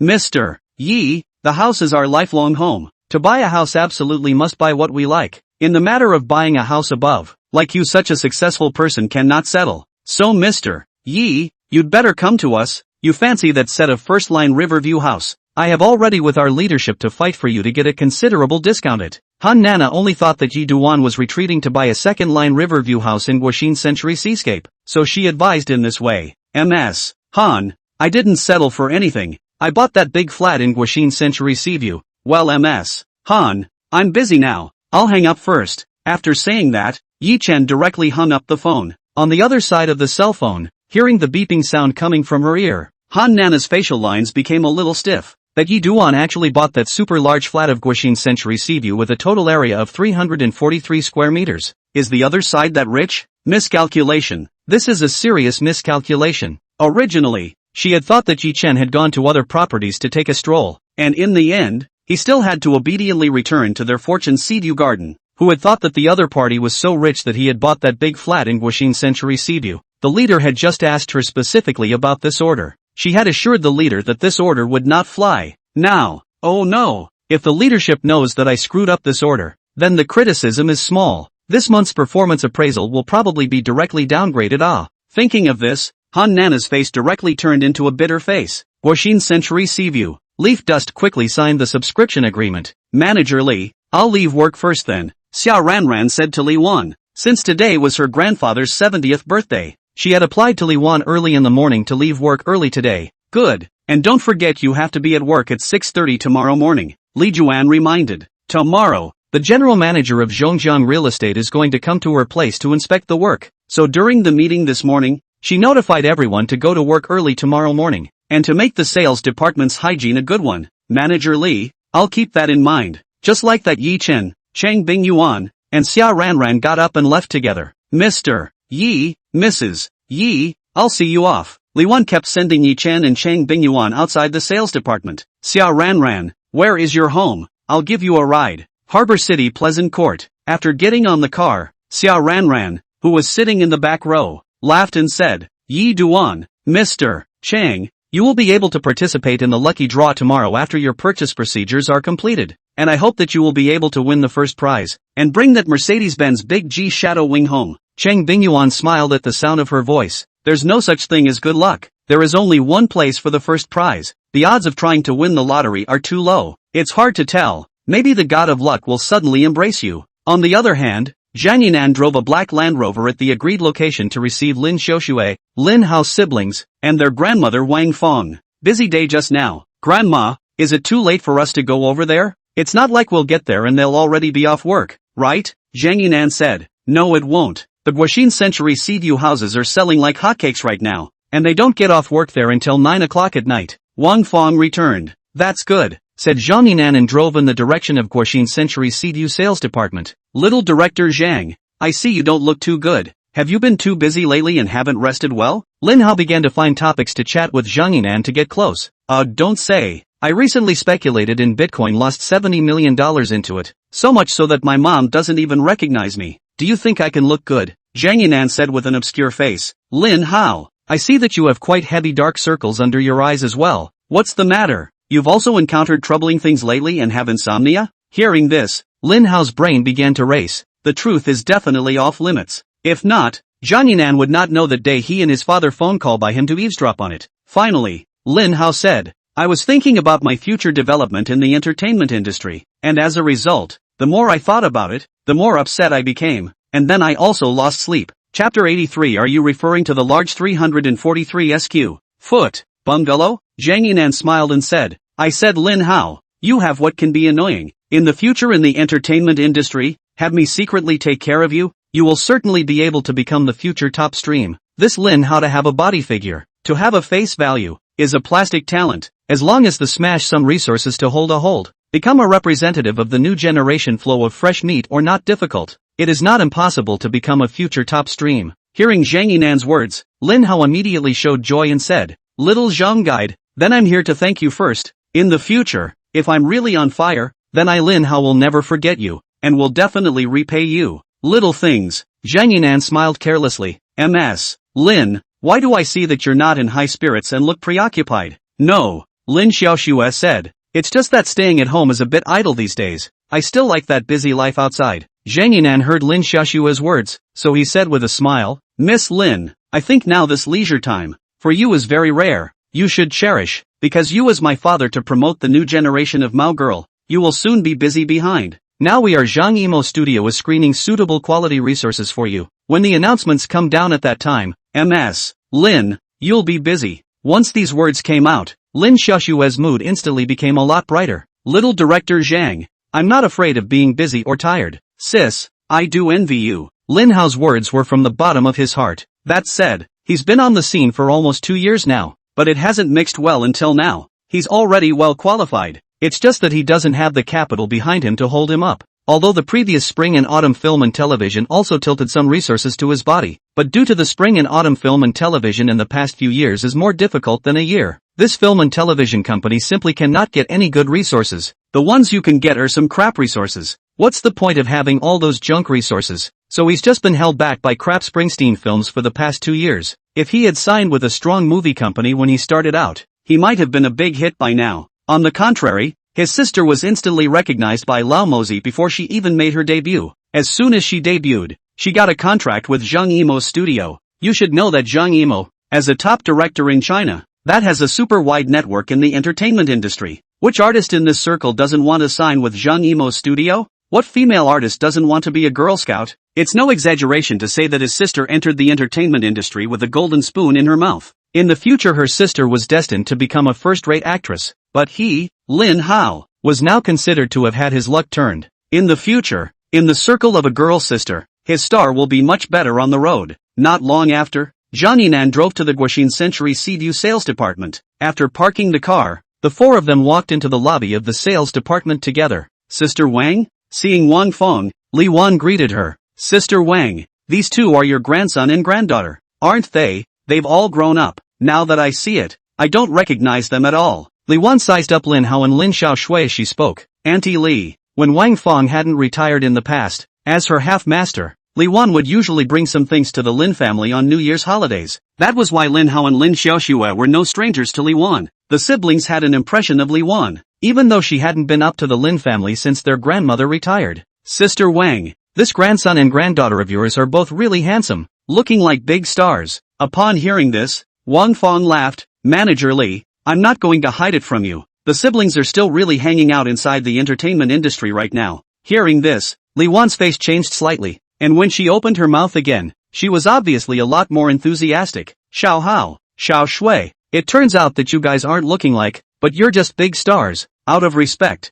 Mr. Yi, the house is our lifelong home. To buy a house absolutely must buy what we like. In the matter of buying a house above, like you such a successful person cannot settle. So Mr. Yi, you'd better come to us. You fancy that set of first-line Riverview house? I have already with our leadership to fight for you to get a considerable discount. Han Nana only thought that Yi Duan was retreating to buy a second-line Riverview house in Guoxin Century Seascape, so she advised in this way. MS. Han, I didn't settle for anything. I bought that big flat in Guoxin Century Seaview. Well, MS. Han, I'm busy now. I'll hang up first. After saying that, Yi Chen directly hung up the phone. On the other side of the cell phone, hearing the beeping sound coming from her ear, Han Nana's facial lines became a little stiff. That Yi Duan actually bought that super large flat of Guoxin Century Seaview with a total area of 343 square meters. Is the other side that rich? Miscalculation. This is a serious miscalculation. Originally, she had thought that Yi Chen had gone to other properties to take a stroll, and in the end, he still had to obediently return to their Fortune Seaview Garden. Who had thought that the other party was so rich that he had bought that big flat in Guoxin Century Seaview. The leader had just asked her specifically about this order. She had assured the leader that this order would not fly. Now, oh no, if the leadership knows that I screwed up this order, then the criticism is small. This month's performance appraisal will probably be directly downgraded. Thinking of this, Han Nana's face directly turned into a bitter face. Guoxin Century Seaview. Leaf Dust quickly signed the subscription agreement. Manager Li, I'll leave work first then, Xia Ranran said to Li Wan. Since today was her grandfather's 70th birthday, she had applied to Li Wan early in the morning to leave work early today. Good, and don't forget you have to be at work at 6:30 tomorrow morning, Li Juan reminded. Tomorrow, the general manager of Zhongjiang Real Estate is going to come to her place to inspect the work, so during the meeting this morning, she notified everyone to go to work early tomorrow morning, and to make the sales department's hygiene a good one. Manager Li, I'll keep that in mind. Just like that, Yi Chen, Cheng Bingyuan, and Xia Ranran got up and left together. Mr. Yi, Mrs. Yi, I'll see you off. Li Wan kept sending Yi Chen and Chang Bingyuan outside the sales department. Xia Ranran, where is your home? I'll give you a ride. Harbor City Pleasant Court. After getting on the car, Xia Ranran, who was sitting in the back row, laughed and said, Yi Duan, Mr. Chang, you will be able to participate in the lucky draw tomorrow after your purchase procedures are completed, and I hope that you will be able to win the first prize, and bring that Mercedes-Benz Big G Shadow Wing home. Chang Bingyuan smiled at the sound of her voice. There's no such thing as good luck. There is only one place for the first prize. The odds of trying to win the lottery are too low. It's hard to tell. Maybe the god of luck will suddenly embrace you. On the other hand, Zhang Yinan drove a black Land Rover at the agreed location to receive Lin Xiaoxue, Linhao siblings, and their grandmother Wang Fong. Busy day just now. Grandma, is it too late for us to go over there? It's not like we'll get there and they'll already be off work, right? Zhang Yinan said. No, it won't. The Guoxin Century Seaview houses are selling like hotcakes right now, and they don't get off work there until 9 o'clock at night. Wang Fong returned. That's good, said Zhang Yinan and drove in the direction of Guoxin Century Seaview sales department. Little Director Zhang, I see you don't look too good. Have you been too busy lately and haven't rested well? Linhao began to find topics to chat with Zhang Yinan to get close. Don't say. I recently speculated in Bitcoin, lost $70 million into it. So much so that my mom doesn't even recognize me. Do you think I can look good? Zhang Yinan said with an obscure face. Linhao, I see that you have quite heavy dark circles under your eyes as well. What's the matter? You've also encountered troubling things lately and have insomnia? Hearing this, Linhao's brain began to race. The truth is definitely off limits. If not, Zhang Yinan would not know that day he and his father phone call by him to eavesdrop on it. Finally, Linhao said, I was thinking about my future development in the entertainment industry, and as a result, the more I thought about it, the more upset I became, and then I also lost sleep. Chapter 83. Are you referring to the large 343 SQ foot bungalow? Zhang Yinan smiled and said, I said Linhao, you have what can be annoying. In the future in the entertainment industry, have me secretly take care of you? You will certainly be able to become the future top stream. This Linhao to have a body figure, to have a face value, is a plastic talent, as long as the smash some resources to hold. Become a representative of the new generation flow of fresh meat or not difficult. It is not impossible to become a future top stream. Hearing Zhang Yinan's words, Linhao immediately showed joy and said, Little Zhang Guide, then I'm here to thank you first. In the future, if I'm really on fire, then I Linhao will never forget you, and will definitely repay you. Little things. Zhang Yinan smiled carelessly. MS. Lin, why do I see that you're not in high spirits and look preoccupied? No, Lin Xiaoxue said. It's just that staying at home is a bit idle these days. I still like that busy life outside. Zhang Yinan heard Lin Xiaoxue's words, so he said with a smile, Miss Lin, I think now this leisure time, for you is very rare. You should cherish, because you as my father to promote the new generation of Mao girl, you will soon be busy behind. Now we are Zhang Yimou Studio is screening suitable quality resources for you. When the announcements come down at that time, MS. Lin, you'll be busy. Once these words came out, Lin Xiaoxue's mood instantly became a lot brighter. Little Director Zhang, I'm not afraid of being busy or tired. Sis, I do envy you. Linhao's words were from the bottom of his heart. That said, he's been on the scene for almost 2 years now, but it hasn't mixed well until now. He's already well qualified. It's just that he doesn't have the capital behind him to hold him up. Although the previous spring and autumn film and television also tilted some resources to his body, but due to the spring and autumn film and television in the past few years is more difficult than a year. This film and television company simply cannot get any good resources. The ones you can get are some crap resources. What's the point of having all those junk resources? So he's just been held back by crap Springsteen films for the past 2 years. If he had signed with a strong movie company when he started out, he might have been a big hit by now. On the contrary, his sister was instantly recognized by Lao Mozi before she even made her debut. As soon as she debuted, she got a contract with Zhang Yimou's studio. You should know that Zhang Yimou, as a top director in China, that has a super wide network in the entertainment industry. Which artist in this circle doesn't want to sign with Zhang Yimou's studio? What female artist doesn't want to be a Girl Scout? It's no exaggeration to say that his sister entered the entertainment industry with a golden spoon in her mouth. In the future her sister was destined to become a first-rate actress, but he, Linhao, was now considered to have had his luck turned. In the future, in the circle of a girl sister, his star will be much better on the road. Not long after, Zhang Yinan drove to the Guoxin Century Seaview sales department. After parking the car, the four of them walked into the lobby of the sales department together. Sister Wang? Seeing Wang Feng, Li Wan greeted her. Sister Wang, these two are your grandson and granddaughter, aren't they? They've all grown up. now that I see it, I don't recognize them at all. Li Wan sized up Linhao and Lin Xiaoshui as she spoke. Auntie Li, when Wang Fong hadn't retired in the past, as her half-master, Li Wan would usually bring some things to the Lin family on New Year's holidays. That was why Linhao and Lin Xiaoshui were no strangers to Li Wan. The siblings had an impression of Li Wan, even though she hadn't been up to the Lin family since their grandmother retired. Sister Wang, this grandson and granddaughter of yours are both really handsome, looking like big stars. Upon hearing this, Wang Fong laughed. Manager Li, I'm not going to hide it from you. The siblings are still really hanging out inside the entertainment industry right now. Hearing this, Li Wan's face changed slightly, and when she opened her mouth again, she was obviously a lot more enthusiastic. Xiao Hao, Xiao Shui, it turns out that you guys aren't looking like, but you're just big stars. Out of respect,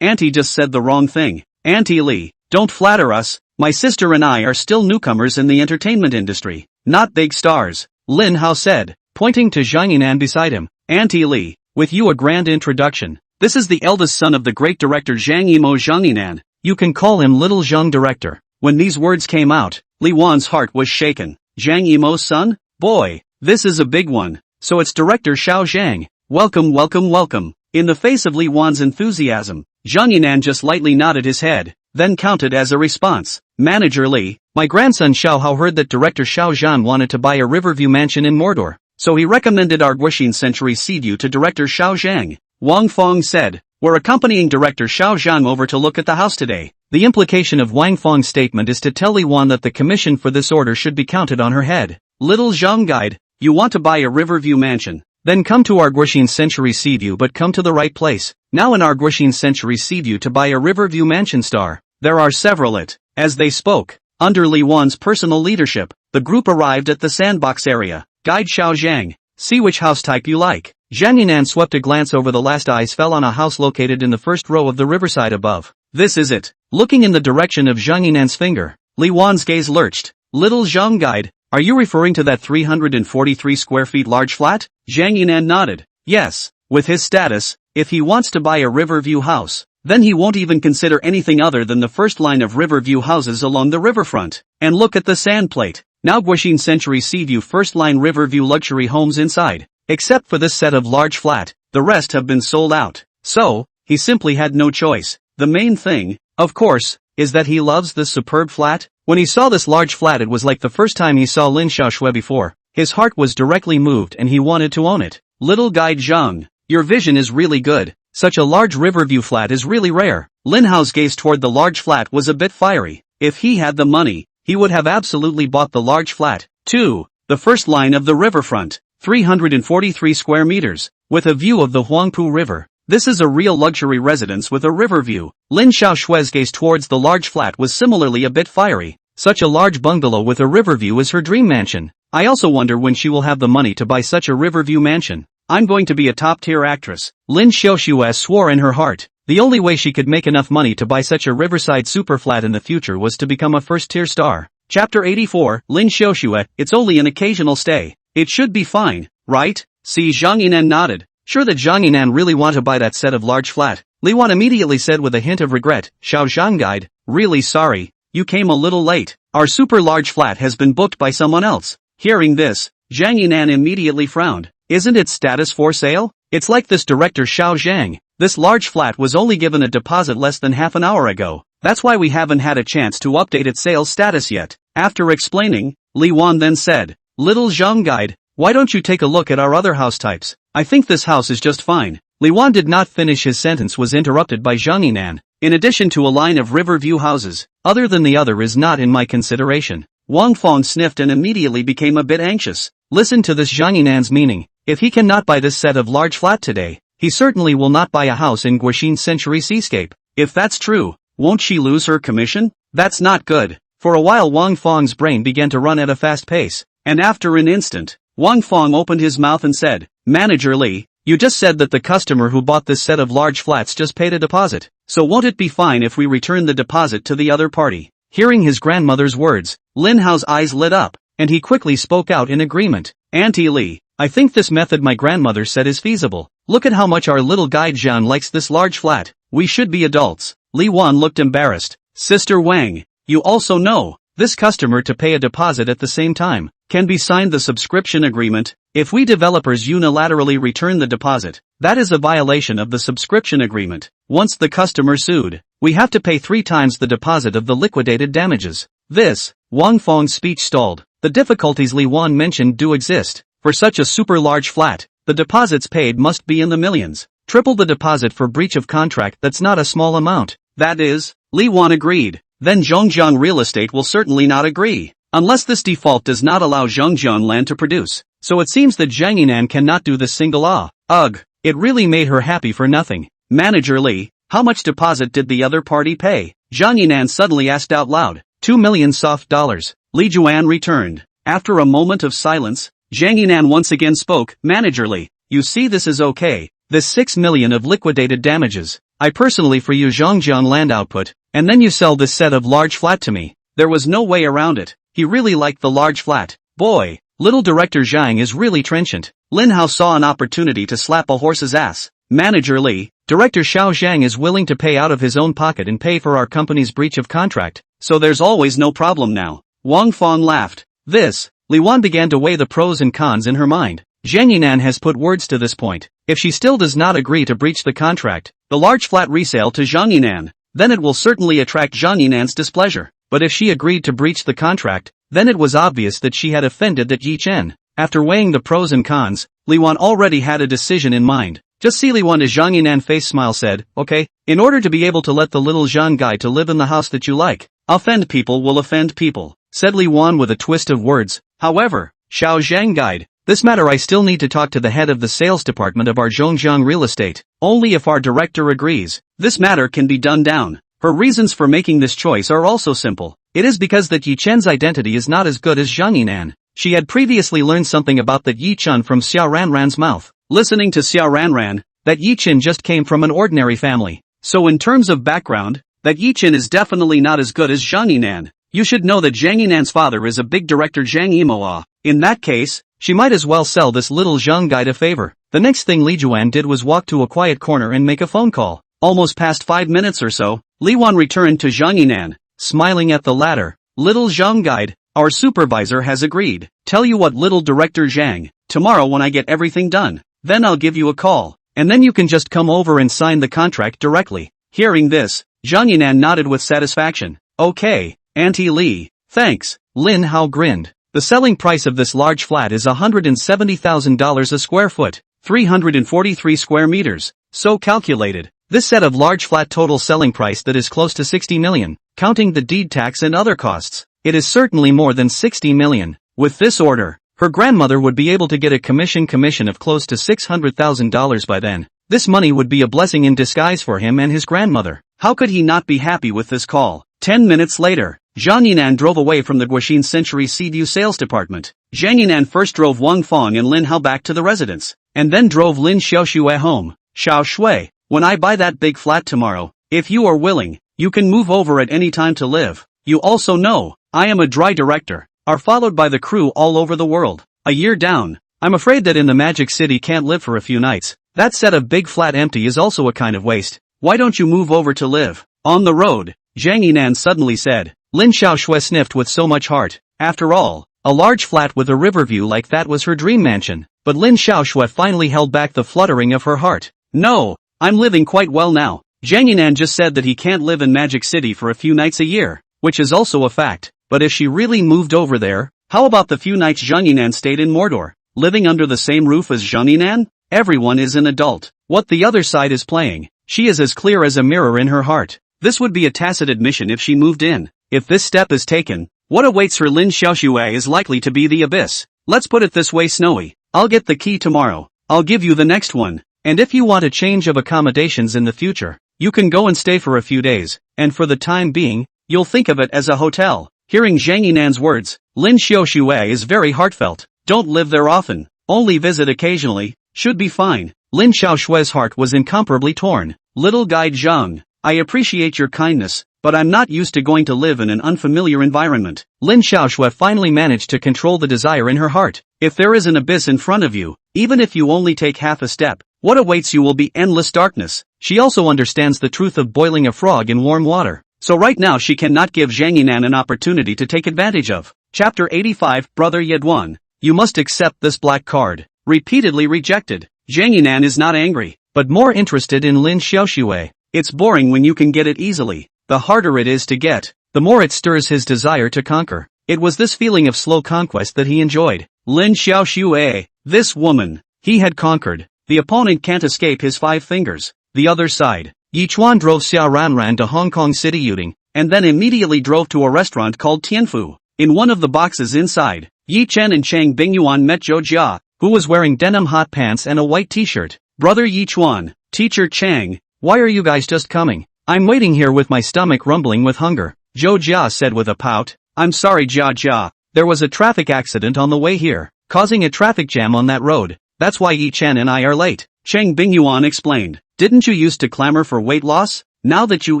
Auntie just said the wrong thing. Auntie Li, don't flatter us, my sister and I are still newcomers in the entertainment industry, not big stars, Lin Hao said, pointing to Zhang Yinan beside him. Auntie Li, with you a grand introduction. This is the eldest son of the great director Zhang Yimou Zhang Yinan. You can call him Little Zhang Director. When these words came out, Li Wan's heart was shaken. Zhang Yimou's son? Boy, this is a big one. So it's Director Xiao Zhang. Welcome. In the face of Li Wan's enthusiasm, Zhang Yinan just lightly nodded his head, then counted as a response. Manager Li, my grandson Xiao Hao heard that Director Xiao Zhan wanted to buy a Riverview mansion in Mordor, so he recommended our Guixin Century Seaview to Director Xiao Zhang. Wang Fong said, we're accompanying Director Xiao Zhang over to look at the house today. The implication of Wang Fong's statement is to tell Li Wan that the commission for this order should be counted on her head. Little Zhang Guide, you want to buy a Riverview mansion? Then come to our Guixin Century Seaview, but come to the right place. Now in our Guixin Century Seaview to buy a Riverview mansion star. There are several it. As they spoke, under Li Wan's personal leadership, the group arrived at the sandbox area. Guide Xiao Zhang, see which house type you like. Zhang Yinan swept a glance over the last eyes fell on a house located in the first row of the riverside above. This is it. Looking in the direction of Zhang Yinan's finger, Li Wan's gaze lurched. Little Zhang Guide, are you referring to that 343 square feet large flat? Zhang Yinan nodded. Yes, with his status, if he wants to buy a Riverview house, then he won't even consider anything other than the first line of Riverview houses along the riverfront. And look at the sand plate. Now Guixin Century Seaview first line Riverview luxury homes inside. Except for this set of large flat, the rest have been sold out. So, he simply had no choice. The main thing, of course, is that he loves this superb flat. When he saw this large flat, it was like the first time he saw Lin Xiaoshui before. His heart was directly moved and he wanted to own it. Little Guide Zhang, your vision is really good. Such a large Riverview flat is really rare. Lin Hao's gaze toward the large flat was a bit fiery. If he had the money, he would have absolutely bought the large flat. 2. The first line of the riverfront, 343 square meters, with a view of the Huangpu River. This is a real luxury residence with a river view. Lin Xiaoshui's gaze towards the large flat was similarly a bit fiery. Such a large bungalow with a river view is her dream mansion. I also wonder when she will have the money to buy such a Riverview mansion. I'm going to be a top-tier actress. Lin Xiaoshui swore in her heart. The only way she could make enough money to buy such a riverside superflat in the future was to become a first-tier star. Chapter 84, Lin Xiaoshui, it's only an occasional stay. It should be fine, right? See, Zhang Yinan nodded. Sure that Zhang Yinan really want to buy that set of large flat. Li Wan immediately said with a hint of regret, Xiao Zhang Guide, really sorry, you came a little late. Our super large flat has been booked by someone else. Hearing this, Zhang Yinan immediately frowned. Isn't its status for sale? It's like this director Xiao Zhang. This large flat was only given a deposit less than half an hour ago. That's why we haven't had a chance to update its sales status yet. After explaining, Li Wan then said, Little Zhang Guide, why don't you take a look at our other house types? I think this house is just fine. Li Wan did not finish his sentence, was interrupted by Zhang Yinan. In addition to a line of Riverview houses, other than the other is not in my consideration. Wang Fong sniffed and immediately became a bit anxious. Listen to this Zhang Yinan's meaning. If he cannot buy this set of large flat today, he certainly will not buy a house in Guixin Century Seascape. If that's true, won't she lose her commission? That's not good. For a while Wang Fong's brain began to run at a fast pace, and after an instant, Wang Fong opened his mouth and said, Manager Li, you just said that the customer who bought this set of large flats just paid a deposit, so won't it be fine if we return the deposit to the other party? Hearing his grandmother's words, Linhao's eyes lit up, and he quickly spoke out in agreement. Auntie Li, I think this method my grandmother said is feasible. Look at how much our little guide Zhang likes this large flat. We should be adults. Li Wan looked embarrassed. Sister Wang, you also know, this customer to pay a deposit at the same time. Can be signed the subscription agreement. If we developers unilaterally return the deposit, that is a violation of the subscription agreement. Once the customer sued, we have to pay 3 times the deposit of the liquidated damages. This, Wang Feng's speech stalled. The difficulties Li Wan mentioned do exist. For such a super large flat, the deposits paid must be in the millions. Triple the deposit for breach of contract, that's not a small amount. That is, Li Wan agreed. Then Zhongjiang Real Estate will certainly not agree, unless this default does not allow Zhongjiang Land to produce. So it seems that Zhang Yinan cannot do this single Ugh, it really made her happy for nothing. Manager Li, how much deposit did the other party pay? Zhang Yinan suddenly asked out loud. 2 million soft dollars. Li Juan returned. After a moment of silence, Zhang Yinan once again spoke. Manager Li, you see this is okay. This 6 million of liquidated damages, I personally for you Zhongjiang Land output, and then you sell this set of large flat to me. There was no way around it. He really liked the large flat. Boy, little director Zhang is really trenchant. Linhao saw an opportunity to slap a horse's ass. Manager Li, Director Xiao Zhang is willing to pay out of his own pocket and pay for our company's breach of contract, so there's always no problem now. Wang Feng laughed. Li Wan began to weigh the pros and cons in her mind. Zhang Yinan has put words to this point. If she still does not agree to breach the contract, the large flat resale to Zhang Yinan, then it will certainly attract Zhang Yinan's displeasure. But if she agreed to breach the contract, then it was obvious that she had offended that Yi Chen. After weighing the pros and cons, Li Wan already had a decision in mind. Just see Li Wan as Zhang Yinan face smile said, okay, in order to be able to let the little Zhang guy to live in the house that you like, offend people will offend people, said Li Wan with a twist of words. However, Xiao Zhang guide, this matter I still need to talk to the head of the sales department of our Zhongjiang Real Estate. Only if our director agrees, this matter can be done down. Her reasons for making this choice are also simple. It is because that Yi Chen's identity is not as good as Zhang Yinan. She had previously learned something about that Yi Chen from Xiao Ranran's mouth. Listening to Xiao Ranran, that Yi Chen just came from an ordinary family. So in terms of background, that Yi Chen is definitely not as good as Zhang Yinan. You should know that Zhang Yinan's father is a big director Zhang Yimoa. In that case, she might as well sell this little Zhang guide a favor. The next thing Li Juan did was walk to a quiet corner and make a phone call. Almost past 5 minutes or so, Li Wan returned to Zhang Yinan, smiling at the latter. Little Zhang guide, our supervisor has agreed. Tell you what, little director Zhang, tomorrow when I get everything done, then I'll give you a call, and then you can just come over and sign the contract directly. Hearing this, Zhang Yinan nodded with satisfaction. Okay, Auntie Li, thanks. Linhao grinned. The selling price of this large flat is $170,000 a square foot, 343 square meters. So calculated, this set of large flat total selling price that is close to 60 million, counting the deed tax and other costs. It is certainly more than 60 million. With this order, her grandmother would be able to get a commission of close to $600,000 by then. This money would be a blessing in disguise for him and his grandmother. How could he not be happy with this call? 10 minutes later, Zhang Yinan drove away from the Guoxin Century Seaview sales department. Zhang Yinan first drove Wang Feng and Linhao back to the residence, and then drove Lin Xiaoshui home. Xiao Shui, when I buy that big flat tomorrow, if you are willing, you can move over at any time to live. You also know, I am a dry director, are followed by the crew all over the world. A year down, I'm afraid that in the Magic City can't live for a few nights. That set of big flat empty is also a kind of waste. Why don't you move over to live on the road? Zhang Yinan suddenly said. Lin Xiaoshui sniffed with so much heart. After all, a large flat with a river view like that was her dream mansion. But Lin Xiaoshui finally held back the fluttering of her heart. No, I'm living quite well now. Zhang Yinan just said that he can't live in Magic City for a few nights a year, which is also a fact. But if she really moved over there, how about the few nights Zhang Yinan stayed in Mordor, living under the same roof as Zhang Yinan? Everyone is an adult. What the other side is playing, she is as clear as a mirror in her heart. This would be a tacit admission if she moved in. If this step is taken, what awaits her Lin Xiaoshui is likely to be the abyss. Let's put it this way, Snowy. I'll get the key tomorrow. I'll give you the next one. And if you want a change of accommodations in the future, you can go and stay for a few days, and for the time being, you'll think of it as a hotel. Hearing Zhang Yinan's words, Lin Xiaoshui is very heartfelt. Don't live there often, only visit occasionally, should be fine. Lin Xiaoshui's heart was incomparably torn. Little guide Zhang, I appreciate your kindness, but I'm not used to going to live in an unfamiliar environment. Lin Xiaoshui finally managed to control the desire in her heart. If there is an abyss in front of you, even if you only take half a step, what awaits you will be endless darkness. She also understands the truth of boiling a frog in warm water. So right now she cannot give Zhang Yinan an opportunity to take advantage of. Chapter 85 Brother Yedwan. You must accept this black card. Repeatedly rejected. Zhang Yinan is not angry, but more interested in Lin Xiaoxue. It's boring when you can get it easily. The harder it is to get, the more it stirs his desire to conquer. It was this feeling of slow conquest that he enjoyed. Lin Xiaoxue, this woman, he had conquered. The opponent can't escape his 5 fingers. The other side. Yi Chuan drove Xia Ranran to Hong Kong City Yuding, and then immediately drove to a restaurant called Tianfu. In one of the boxes inside, Yi Chen and Chang Bingyuan met Zhou Jia, who was wearing denim hot pants and a white t-shirt. Brother Yi Chuan, Teacher Chang, why are you guys just coming? I'm waiting here with my stomach rumbling with hunger. Zhou Jia said with a pout. I'm sorry Jia Jia, there was a traffic accident on the way here, causing a traffic jam on that road. That's why Yi Chen and I are late. Chang Bingyuan explained. Didn't you used to clamor for weight loss? Now that you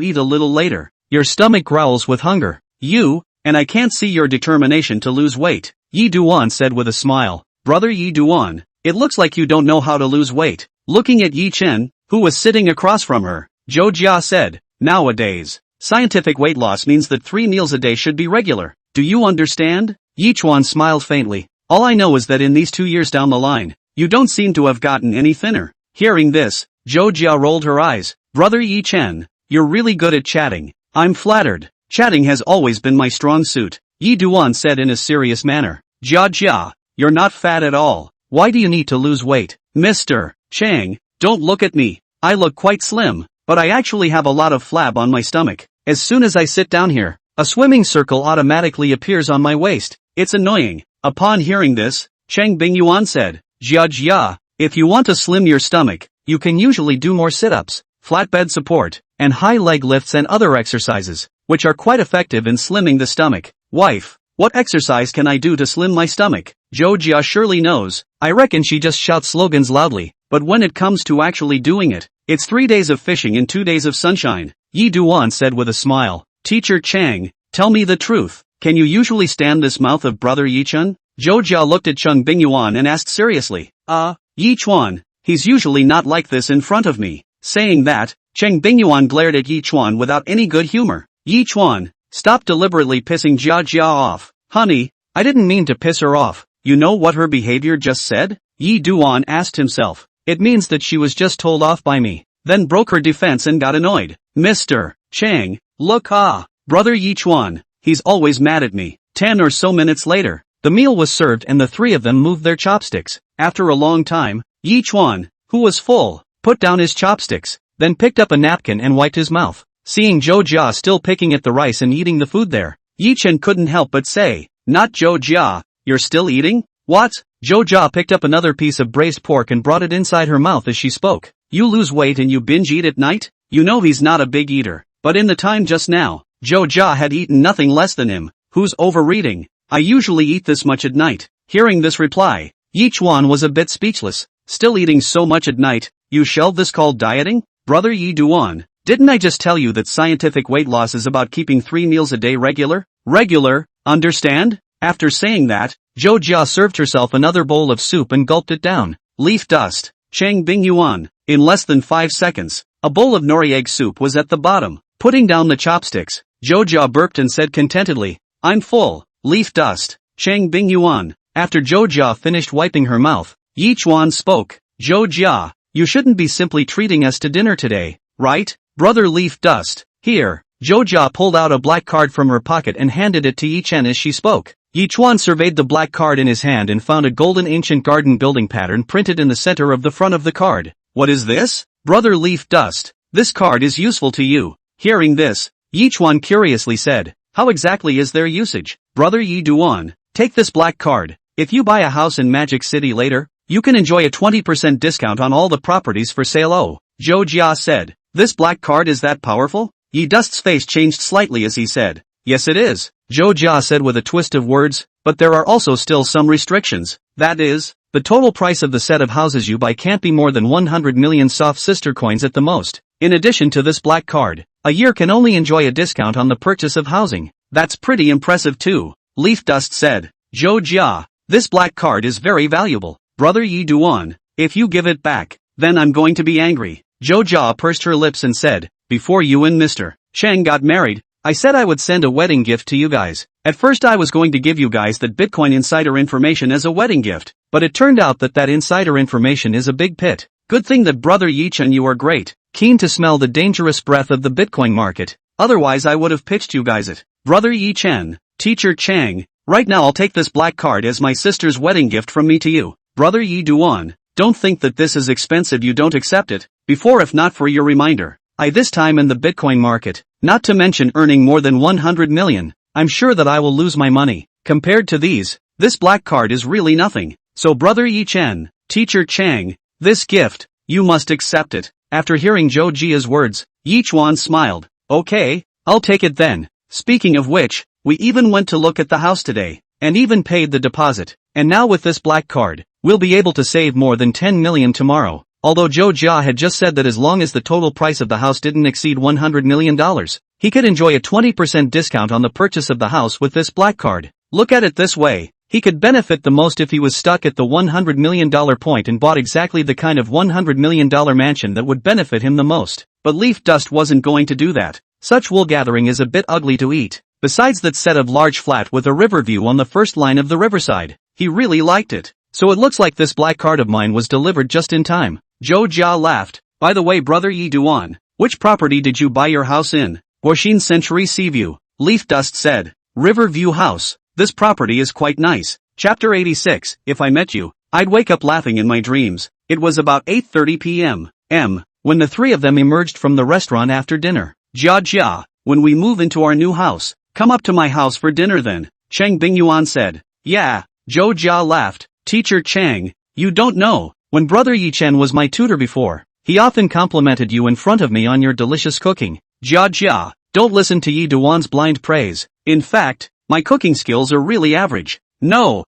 eat a little later, your stomach growls with hunger. And I can't see your determination to lose weight. Yi Duan said with a smile. Brother Yi Duan, it looks like you don't know how to lose weight. Looking at Yi Chen, who was sitting across from her, Zhou Jia said, nowadays, scientific weight loss means that 3 meals a day should be regular. Do you understand? Yi Chuan smiled faintly. All I know is that in these 2 years down the line, you don't seem to have gotten any thinner. Hearing this, Zhou Jia rolled her eyes. Brother Yi Chen, you're really good at chatting. I'm flattered. Chatting has always been my strong suit. Yi Duan said in a serious manner. Jia Jia, you're not fat at all. Why do you need to lose weight? Mr. Chang, don't look at me. I look quite slim, but I actually have a lot of flab on my stomach. As soon as I sit down here, a swimming circle automatically appears on my waist. It's annoying. Upon hearing this, Chang Bingyuan said, Jia Jia, if you want to slim your stomach, you can usually do more sit-ups, flatbed support, and high leg lifts and other exercises, which are quite effective in slimming the stomach. Wife, what exercise can I do to slim my stomach? Zhou Jia surely knows. I reckon she just shouts slogans loudly, but when it comes to actually doing it, it's 3 days of fishing and 2 days of sunshine. Yi Duan said with a smile. Teacher Chang, tell me the truth. Can you usually stand this mouth of Brother Yi Chen? Zhou Jia looked at Cheng Bingyuan and asked seriously. Yi Chuan, he's usually not like this in front of me. Saying that, Cheng Bingyuan glared at Yi Chuan without any good humor. Yi Chuan, stop deliberately pissing Jia Jia off. Honey, I didn't mean to piss her off. You know what her behavior just said? Yi Duan asked himself. It means that she was just told off by me, then broke her defense and got annoyed. Mr. Chang, look Brother Yi Chuan, he's always mad at me. 10 or so minutes later, the meal was served and the 3 of them moved their chopsticks. After a long time, Yi Chuan, who was full, put down his chopsticks, then picked up a napkin and wiped his mouth. Seeing Zhou Jia still picking at the rice and eating the food there, Yi Chen couldn't help but say, not Zhou Jia, you're still eating? What? Zhou Jia picked up another piece of braised pork and brought it inside her mouth as she spoke. You lose weight and you binge eat at night? You know he's not a big eater, but in the time just now, Zhou Jia had eaten nothing less than him. Who's overeating? I usually eat this much at night. Hearing this reply, Yi Chuan was a bit speechless. Still eating so much at night, you shelved this called dieting? Brother Yi Duan, didn't I just tell you that scientific weight loss is about keeping 3 meals a day regular? Regular, understand? After saying that, Zhou Jia served herself another bowl of soup and gulped it down. Leaf dust. Chang Bingyuan. In less than 5 seconds, a bowl of nori egg soup was at the bottom. Putting down the chopsticks, Zhou Jia burped and said contentedly, I'm full. Leaf dust. Chang Bingyuan. After Zhou Jia finished wiping her mouth, Yi Chuan spoke. Zhou Jia, you shouldn't be simply treating us to dinner today, right? Brother Leaf Dust. Here. Zhou Jia pulled out a black card from her pocket and handed it to Yi Chen as she spoke. Yi Chuan surveyed the black card in his hand and found a golden ancient garden building pattern printed in the center of the front of the card. What is this? Brother Leaf Dust. This card is useful to you. Hearing this, Yi Chuan curiously said, how exactly is their usage? Brother Yi Duan, take this black card. If you buy a house in Magic City later, you can enjoy a 20% discount on all the properties for sale. Oh, Zhou Jia said. This black card is that powerful? Yi Dust's face changed slightly as he said. Yes it is, Zhou Jia said with a twist of words, but there are also still some restrictions. That is, the total price of the set of houses you buy can't be more than 100 million soft sister coins at the most. In addition to this black card, a year can only enjoy a discount on the purchase of housing. That's pretty impressive too, Leaf Dust said. Zhou Jia, this black card is very valuable. Brother Yi Duan, if you give it back, then I'm going to be angry. Zhou Jia pursed her lips and said, before you and Mr. Chang got married, I said I would send a wedding gift to you guys. At first I was going to give you guys that Bitcoin insider information as a wedding gift, but it turned out that insider information is a big pit. Good thing that brother Yi-chan you are great, keen to smell the dangerous breath of the Bitcoin market. Otherwise I would have pitched you guys it. Brother Yi-chan, Teacher Chang, right now I'll take this black card as my sister's wedding gift from me to you. Brother Yi-duan, don't think that this is expensive, you don't accept it, before if not for your reminder. I this time in the Bitcoin market, not to mention earning more than 100 million, I'm sure that I will lose my money. Compared to these, this black card is really nothing. So brother Yi-chan, Teacher Chang, this gift, you must accept it. After hearing Zhou Jia's words, Yi-chuan smiled. Okay, I'll take it then. Speaking of which, we even went to look at the house today, and even paid the deposit. And now with this black card, we'll be able to save more than 10 million tomorrow. Although Zhou Jia had just said that as long as the total price of the house didn't exceed $100 million, he could enjoy a 20% discount on the purchase of the house with this black card. Look at it this way, he could benefit the most if he was stuck at the $100 million point and bought exactly the kind of $100 million mansion that would benefit him the most. But Leaf Dust wasn't going to do that. Such wool gathering is a bit ugly to eat. Besides that set of large flat with a river view on the first line of the riverside, he really liked it. So it looks like this black card of mine was delivered just in time. Zhou Jia laughed. By the way brother Yi-duan, which property did you buy your house in? Guoxin Century Seaview. Leaf Dust said. Riverview House. This property is quite nice. Chapter 86. If I met you, I'd wake up laughing in my dreams. It was about 8:30 p.m. when the three of them emerged from the restaurant after dinner. Jia, when we move into our new house, come up to my house for dinner then, Cheng Bingyuan said. Yeah, Zhou Jia laughed. Teacher Chang, you don't know, when brother Yi-chen was my tutor before, he often complimented you in front of me on your delicious cooking. Jia, don't listen to Yi-duan's blind praise. In fact, my cooking skills are really average. No,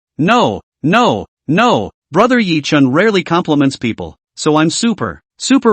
brother Yi-chen rarely compliments people, so I'm super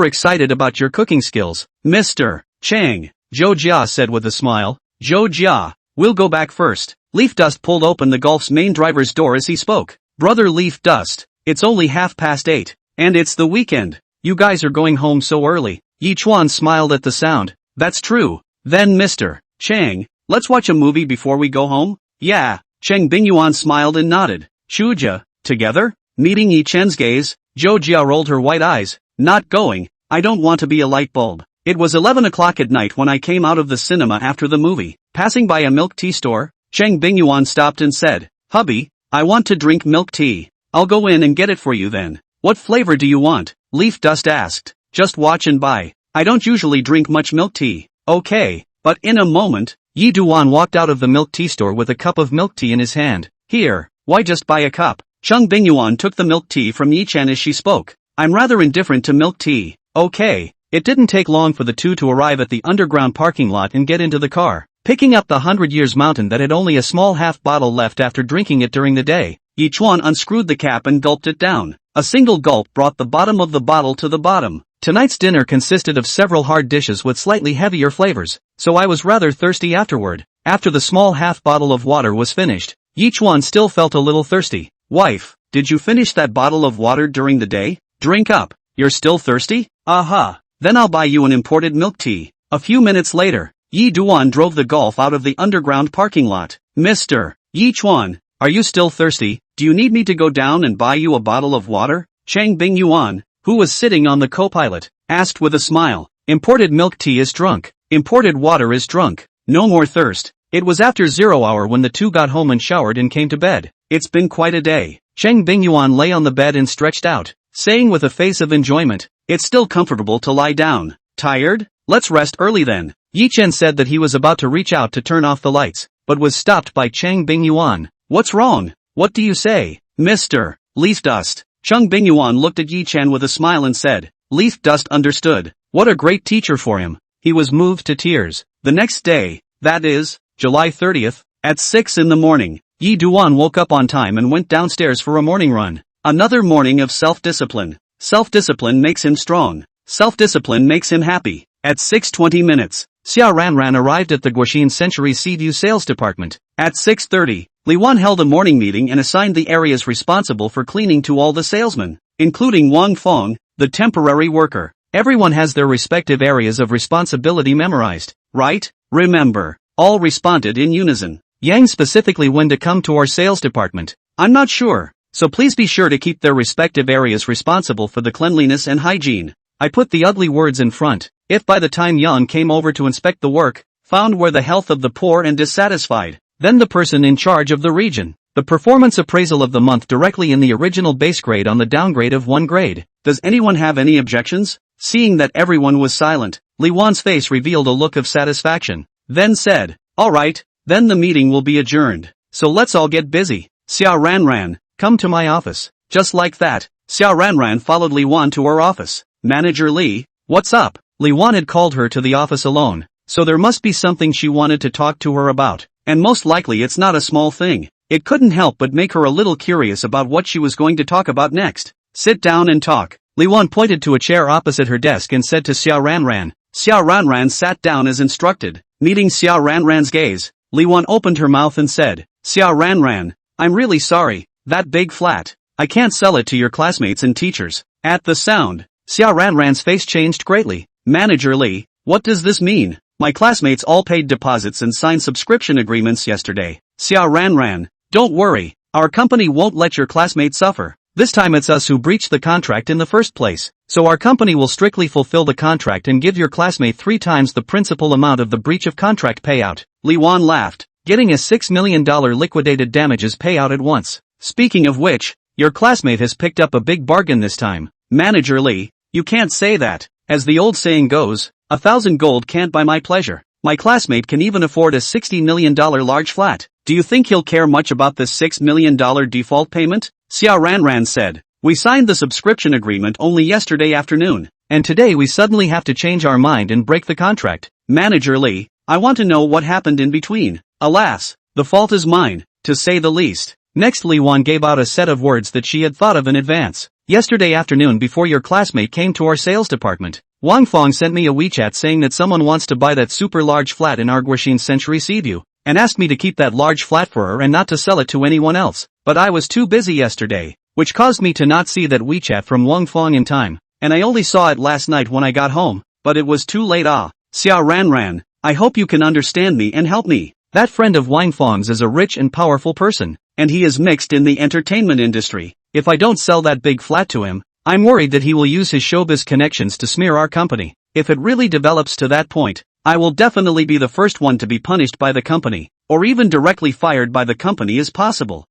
excited about your cooking skills, Mr. Chang, Zhou Jia said with a smile. Zhou Jia, we'll go back first. Leaf Dust pulled open the Golf's main driver's door as he spoke. Brother Leaf Dust, it's only 8:30, and it's the weekend. You guys are going home so early. Yi-chuan smiled at the sound. That's true. Then Mr. Chang, let's watch a movie before we go home? Yeah, Cheng Bingyuan smiled and nodded. Shuja, together? Meeting Yi-chen's gaze, Zhou Jia rolled her white eyes. Not going, I don't want to be a light bulb. It was 11 o'clock at night when I came out of the cinema after the movie. Passing by a milk tea store, Cheng Bingyuan stopped and said, Hubby, I want to drink milk tea. I'll go in and get it for you then. What flavor do you want? Leaf Dust asked. Just watch and buy. I don't usually drink much milk tea. Okay, but in a moment, Yi-duan walked out of the milk tea store with a cup of milk tea in his hand. Here, why just buy a cup? Cheng Bingyuan took the milk tea from Yi-chan as she spoke. I'm rather indifferent to milk tea. Okay. It didn't take long for the two to arrive at the underground parking lot and get into the car. Picking up the 100 Years Mountain that had only a small half bottle left after drinking it during the day, Yi-chuan unscrewed the cap and gulped it down. A single gulp brought the bottom of the bottle to the bottom. Tonight's dinner consisted of several hard dishes with slightly heavier flavors, so I was rather thirsty afterward. After the small half bottle of water was finished, Yi-chuan still felt a little thirsty. Wife, did you finish that bottle of water during the day? Drink up. You're still thirsty? Aha. Then I'll buy you an imported milk tea. A few minutes later, Yi-duan drove the Golf out of the underground parking lot. Mr. Yi-chuan, are you still thirsty? Do you need me to go down and buy you a bottle of water? Cheng Bingyuan, who was sitting on the co-pilot, asked with a smile. Imported milk tea is drunk. Imported water is drunk. No more thirst. It was after 0 hour when the two got home and showered and came to bed. It's been quite a day. Cheng Bingyuan lay on the bed and stretched out, saying with a face of enjoyment, it's still comfortable to lie down. Tired? Let's rest early then. Yi-chen said that he was about to reach out to turn off the lights, but was stopped by Cheng Bingyuan. What's wrong? What do you say, Mr. Leaf Dust? Cheng Bingyuan looked at Yi-chen with a smile and said, Leaf Dust understood. What a great teacher for him. He was moved to tears. The next day, that is, July 30th, at 6 in the morning, Yi-duan woke up on time and went downstairs for a morning run. Another morning of self-discipline. Self-discipline makes him strong. Self-discipline makes him happy. At 6:20 minutes, Xia Ranran arrived at the Guoxin Century Seaview sales department. At 6:30, Li Wan held a morning meeting and assigned the areas responsible for cleaning to all the salesmen, including Wang Feng, the temporary worker. Everyone has their respective areas of responsibility memorized, right? Remember, All responded in unison. Yang specifically when to come to our sales department. I'm not sure, so please be sure to keep their respective areas responsible for the cleanliness and hygiene. I put the ugly words in front. If by the time Yang came over to inspect the work, found where the health of the poor and dissatisfied, then the person in charge of the region. The performance appraisal of the month directly in the original base grade on the downgrade of 1 grade. Does anyone have any objections? Seeing that everyone was silent, Li Wan's face revealed a look of satisfaction. Then said, alright, then the meeting will be adjourned. So let's all get busy. Xiao Ranran, come to my office. Just like that, Xiao Ranran followed Li Wan to her office. Manager Li, what's up? Li Wan had called her to the office alone, so there must be something she wanted to talk to her about. And most likely it's not a small thing. It couldn't help but make her a little curious about what she was going to talk about next. Sit down and talk. Li Wan pointed to a chair opposite her desk and said to Xiao Ranran. Xiao Ranran sat down as instructed. Meeting Xiao Ranran's gaze, Li Wan opened her mouth and said, Xiao Ranran, I'm really sorry, that big flat. I can't sell it to your classmates and teachers. At the sound, Xiao Ranran's face changed greatly. Manager Li, what does this mean? My classmates all paid deposits and signed subscription agreements yesterday. Xiao Ranran, don't worry, our company won't let your classmates suffer. This time it's us who breached the contract in the first place, so our company will strictly fulfill the contract and give your classmate 3 times the principal amount of the breach of contract payout. Li Wan laughed, getting a $6 million liquidated damages payout at once. Speaking of which, your classmate has picked up a big bargain this time. Manager Li, you can't say that. As the old saying goes, 1,000 gold can't buy my pleasure. My classmate can even afford a $60 million large flat. Do you think he'll care much about this $6 million default payment? Xiao Ranran said, we signed the subscription agreement only yesterday afternoon, and today we suddenly have to change our mind and break the contract. Manager Li, I want to know what happened in between. Alas, the fault is mine, to say the least. Next Li Wan gave out a set of words that she had thought of in advance. Yesterday afternoon before your classmate came to our sales department, Wang Fong sent me a WeChat saying that someone wants to buy that super large flat in Arguishin Century Seaview, and asked me to keep that large flat for her and not to sell it to anyone else. But I was too busy yesterday, which caused me to not see that WeChat from Wang Fong in time, and I only saw it last night when I got home, but it was too late. Xiao Ranran, I hope you can understand me and help me. That friend of Wang Fong's is a rich and powerful person, and he is mixed in the entertainment industry. If I don't sell that big flat to him, I'm worried that he will use his showbiz connections to smear our company. If it really develops to that point, I will definitely be the first one to be punished by the company, or even directly fired by the company is possible.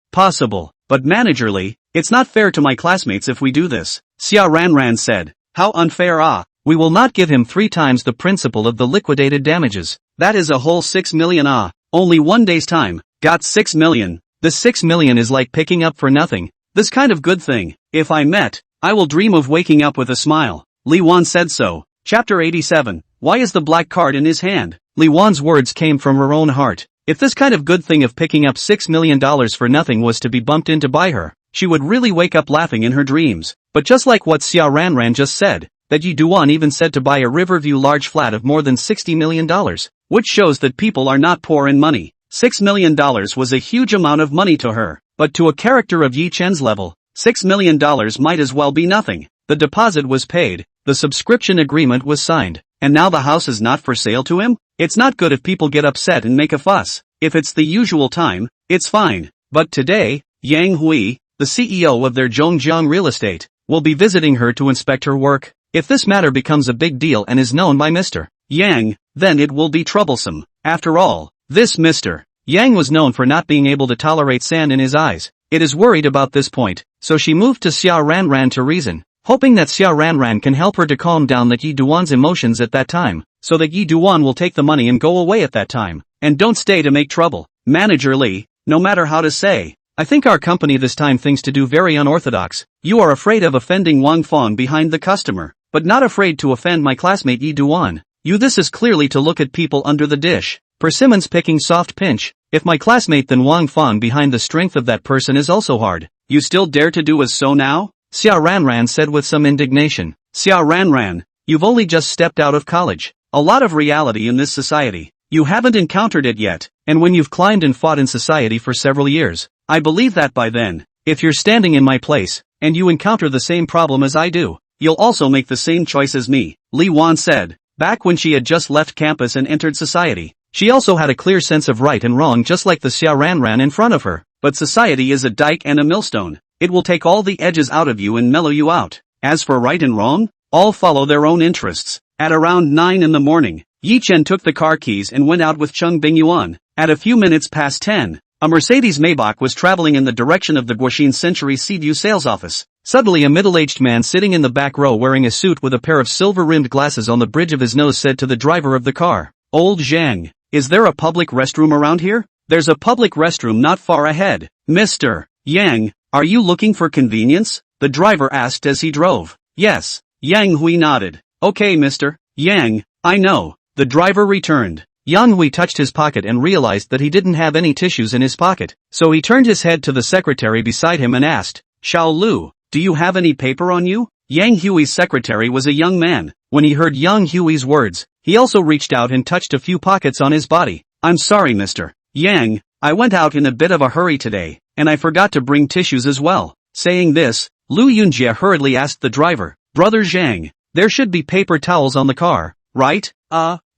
But Manager Li, it's not fair to my classmates if we do this. Xiao Ranran said, how unfair. We will not give him 3 times the principal of the liquidated damages. That is a whole 6 million. Only 1 day's time, got 6 million. The 6 million is like picking up for nothing. This kind of good thing, if I met, I will dream of waking up with a smile. Li Wan said so. Chapter 87, why is the black card in his hand? Li Wan's words came from her own heart. If this kind of good thing of picking up $6 million for nothing was to be bumped into by her, she would really wake up laughing in her dreams. But just like what Xiao Ranran just said, that Yi Duan even said to buy a Riverview large flat of more than $60 million, which shows that people are not poor in money. $6 million was a huge amount of money to her, but to a character of Yi Chen's level, $6 million might as well be nothing. The deposit was paid, the subscription agreement was signed, and now the house is not for sale to him? It's not good if people get upset and make a fuss. If it's the usual time, it's fine. But today, Yang Hui, the CEO of their Zhongjiang real estate, will be visiting her to inspect her work. If this matter becomes a big deal and is known by Mr. Yang, then it will be troublesome. After all, this Mr. Yang was known for not being able to tolerate sand in his eyes. It is worried about this point, so she moved to Xiao Ranran to reason, hoping that Xiao Ranran can help her to calm down that Yi Duan's emotions at that time, so that Yi Duan will take the money and go away at that time, and don't stay to make trouble. Manager Li, no matter how to say, I think our company this time thinks to do very unorthodox. You are afraid of offending Wang Fong behind the customer, but not afraid to offend my classmate Yi Duan. This is clearly to look at people under the dish. Persimmons picking soft pinch. If my classmate then Wang Fong behind the strength of that person is also hard. You still dare to do as so now? Xiao Ranran said with some indignation. Xiao Ranran, you've only just stepped out of college. A lot of reality in this society. You haven't encountered it yet, and when you've climbed and fought in society for several years, I believe that by then, if you're standing in my place, and you encounter the same problem as I do, you'll also make the same choice as me, Li Wan said. Back when she had just left campus and entered society, She also had a clear sense of right and wrong, just like the Xia Ran in front of her. But society is a dike and a millstone. It will take all the edges out of you and mellow you out. As for right and wrong, all follow their own interests. At around 9 in the morning, Yi Chen took the car keys and went out with Cheng Bingyuan. At a few minutes past 10, a Mercedes Maybach was traveling in the direction of the Guoxin Century Seaview sales office. Suddenly a middle-aged man sitting in the back row wearing a suit with a pair of silver-rimmed glasses on the bridge of his nose said to the driver of the car, "Old Zhang, is there a public restroom around here?" "There's a public restroom not far ahead." "Mr. Yang, are you looking for convenience?" the driver asked as he drove. "Yes." Yang Hui nodded. "Okay, Mr. Yang, I know." The driver returned. Yang Hui touched his pocket and realized that he didn't have any tissues in his pocket, so he turned his head to the secretary beside him and asked, "Xiao Lu, do you have any paper on you?" Yang Hui's secretary was a young man. When he heard Yang Hui's words, he also reached out and touched a few pockets on his body. "I'm sorry, Mr. Yang, I went out in a bit of a hurry today, and I forgot to bring tissues as well." Saying this, Lu Yunjie hurriedly asked the driver, "Brother Zhang, there should be paper towels on the car, right?"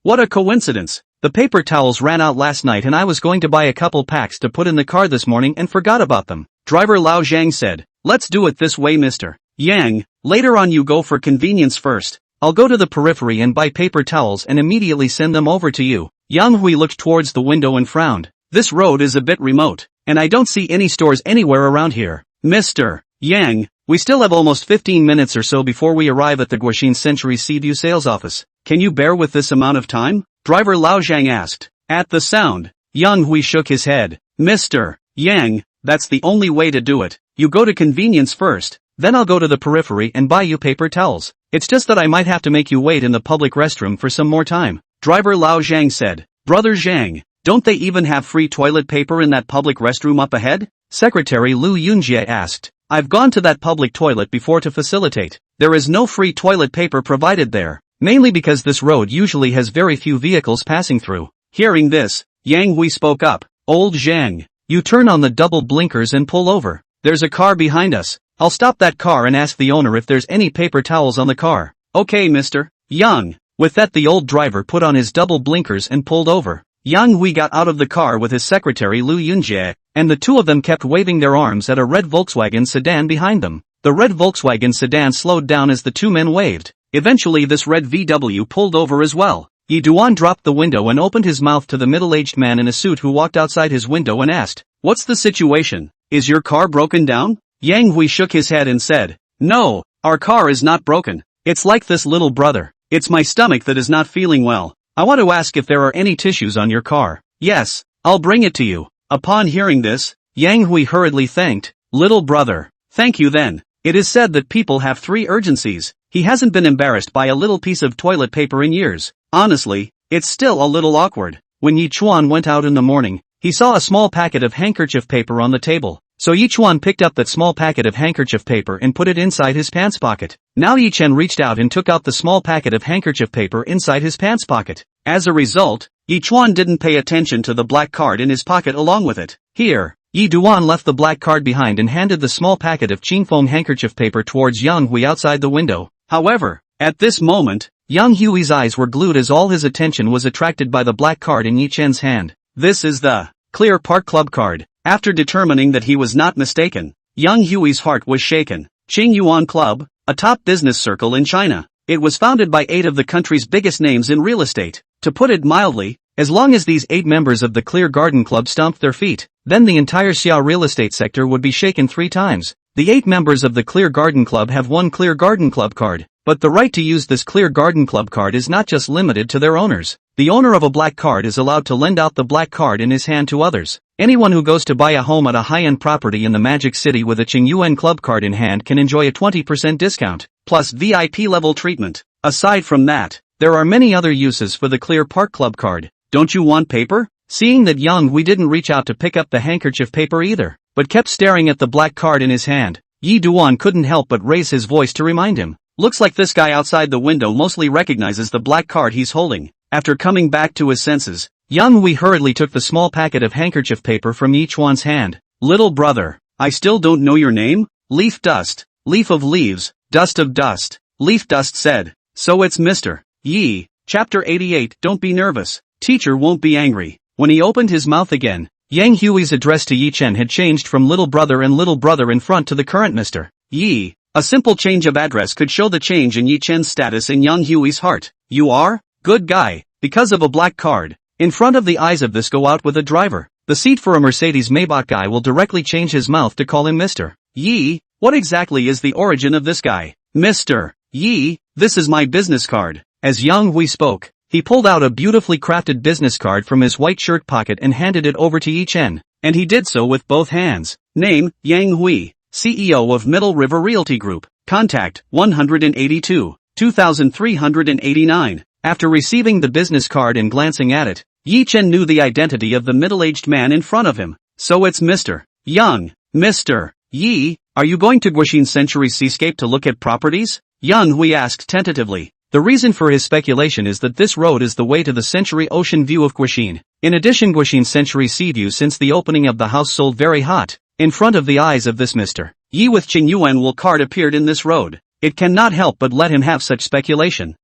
What a coincidence. The paper towels ran out last night and I was going to buy a couple packs to put in the car this morning and forgot about them." Driver Lao Zhang said, "Let's do it this way, Mr. Yang, later on you go for convenience first. I'll go to the periphery and buy paper towels and immediately send them over to you." Yang Hui looked towards the window and frowned. "This road is a bit remote, and I don't see any stores anywhere around here." "Mr. Yang, we still have almost 15 minutes or so before we arrive at the Guoxin Century Seaview sales office. Can you bear with this amount of time?" Driver Lao Zhang asked. At the sound, Yang Hui shook his head. "Mr. Yang, that's the only way to do it. You go to convenience first, then I'll go to the periphery and buy you paper towels. It's just that I might have to make you wait in the public restroom for some more time." Driver Lao Zhang said. "Brother Zhang, don't they even have free toilet paper in that public restroom up ahead?" Secretary Lu Yunjie asked. "I've gone to that public toilet before to facilitate. There is no free toilet paper provided there, mainly because this road usually has very few vehicles passing through." Hearing this, Yang Hui spoke up. "Old Zhang, you turn on the double blinkers and pull over. There's a car behind us. I'll stop that car and ask the owner if there's any paper towels on the car." "Okay, Mr. Yang." With that, the old driver put on his double blinkers and pulled over. Yang Hui got out of the car with his secretary Lu Yunjie, and the two of them kept waving their arms at a red Volkswagen sedan behind them. The red Volkswagen sedan slowed down as the two men waved. Eventually this red VW pulled over as well. Yi Duan dropped the window and opened his mouth to the middle-aged man in a suit who walked outside his window and asked, "What's the situation? Is your car broken down?" Yang Hui shook his head and said, "No, our car is not broken. It's like this, little brother. It's my stomach that is not feeling well. I want to ask if there are any tissues on your car." "Yes, I'll bring it to you." Upon hearing this, Yang Hui hurriedly thanked, "Little brother, thank you then." It is said that people have three urgencies. He hasn't been embarrassed by a little piece of toilet paper in years. Honestly, it's still a little awkward. When Yi Chuan went out in the morning, he saw a small packet of handkerchief paper on the table. So Yi Chuan picked up that small packet of handkerchief paper and put it inside his pants pocket. Now Yi Chen reached out and took out the small packet of handkerchief paper inside his pants pocket. As a result, Yi Chuan didn't pay attention to the black card in his pocket along with it. Here, Yi Duan left the black card behind and handed the small packet of Qingfeng handkerchief paper towards Yang Hui outside the window. However, at this moment, Yang Hui's eyes were glued as all his attention was attracted by the black card in Yi Chen's hand. This is the Clear Park Club card. After determining that he was not mistaken, Yang Hui's heart was shaken. Qingyuan Club, a top business circle in China. It was founded by 8 of the country's biggest names in real estate. To put it mildly, as long as these 8 members of the Clear Garden Club stomped their feet, then the entire Xia real estate sector would be shaken 3 times. The 8 members of the Clear Garden Club have one Clear Garden Club card, but the right to use this Clear Garden Club card is not just limited to their owners. The owner of a black card is allowed to lend out the black card in his hand to others. Anyone who goes to buy a home at a high-end property in the Magic City with a Qingyuan Club card in hand can enjoy a 20% discount, plus VIP-level treatment. Aside from that, there are many other uses for the Clear Park Club card. Don't you want paper? Seeing that Yang Hui didn't reach out to pick up the handkerchief paper either, but kept staring at the black card in his hand, Yi Duan couldn't help but raise his voice to remind him. Looks like this guy outside the window mostly recognizes the black card he's holding. After coming back to his senses, Yang Hui hurriedly took the small packet of handkerchief paper from Yi Chuan's hand. "Little brother, I still don't know your name?" "Leaf Dust, Leaf of Leaves, Dust of Dust," Leaf Dust said. "So it's Mr. Yi." Chapter 88. Don't be nervous. teacher won't be angry. When he opened his mouth again, Yang Hui's address to Yi Chen had changed from little brother and little brother in front to the current Mr. Yi. A simple change of address could show the change in Yi Chen's status in Yang Hui's heart. You are? Good guy. Because of a black card. In front of the eyes of this go out with a driver. The seat for a Mercedes Maybach guy will directly change his mouth to call him Mr. Yi. What exactly is the origin of this guy? Mr. Yi, this is my business card. As Yang Hui spoke, he pulled out a beautifully crafted business card from his white shirt pocket and handed it over to Yi Chen. And he did so with both hands. Name, Yang Hui, CEO of Middle River Realty Group. Contact, 182, 2389. After receiving the business card and glancing at it, Yi Chen knew the identity of the middle-aged man in front of him. So it's Mr. Yang. Mr. Yi, are you going to Guixin Century Seascape to look at properties? Yang Hui asked tentatively. The reason for his speculation is that this road is the way to the Century Ocean View of Guixin. In addition, Guixin Century Sea View since the opening of the house sold very hot. In front of the eyes of this Mr. Yi with Qing Yuan will card appeared in this road. It cannot help but let him have such speculation.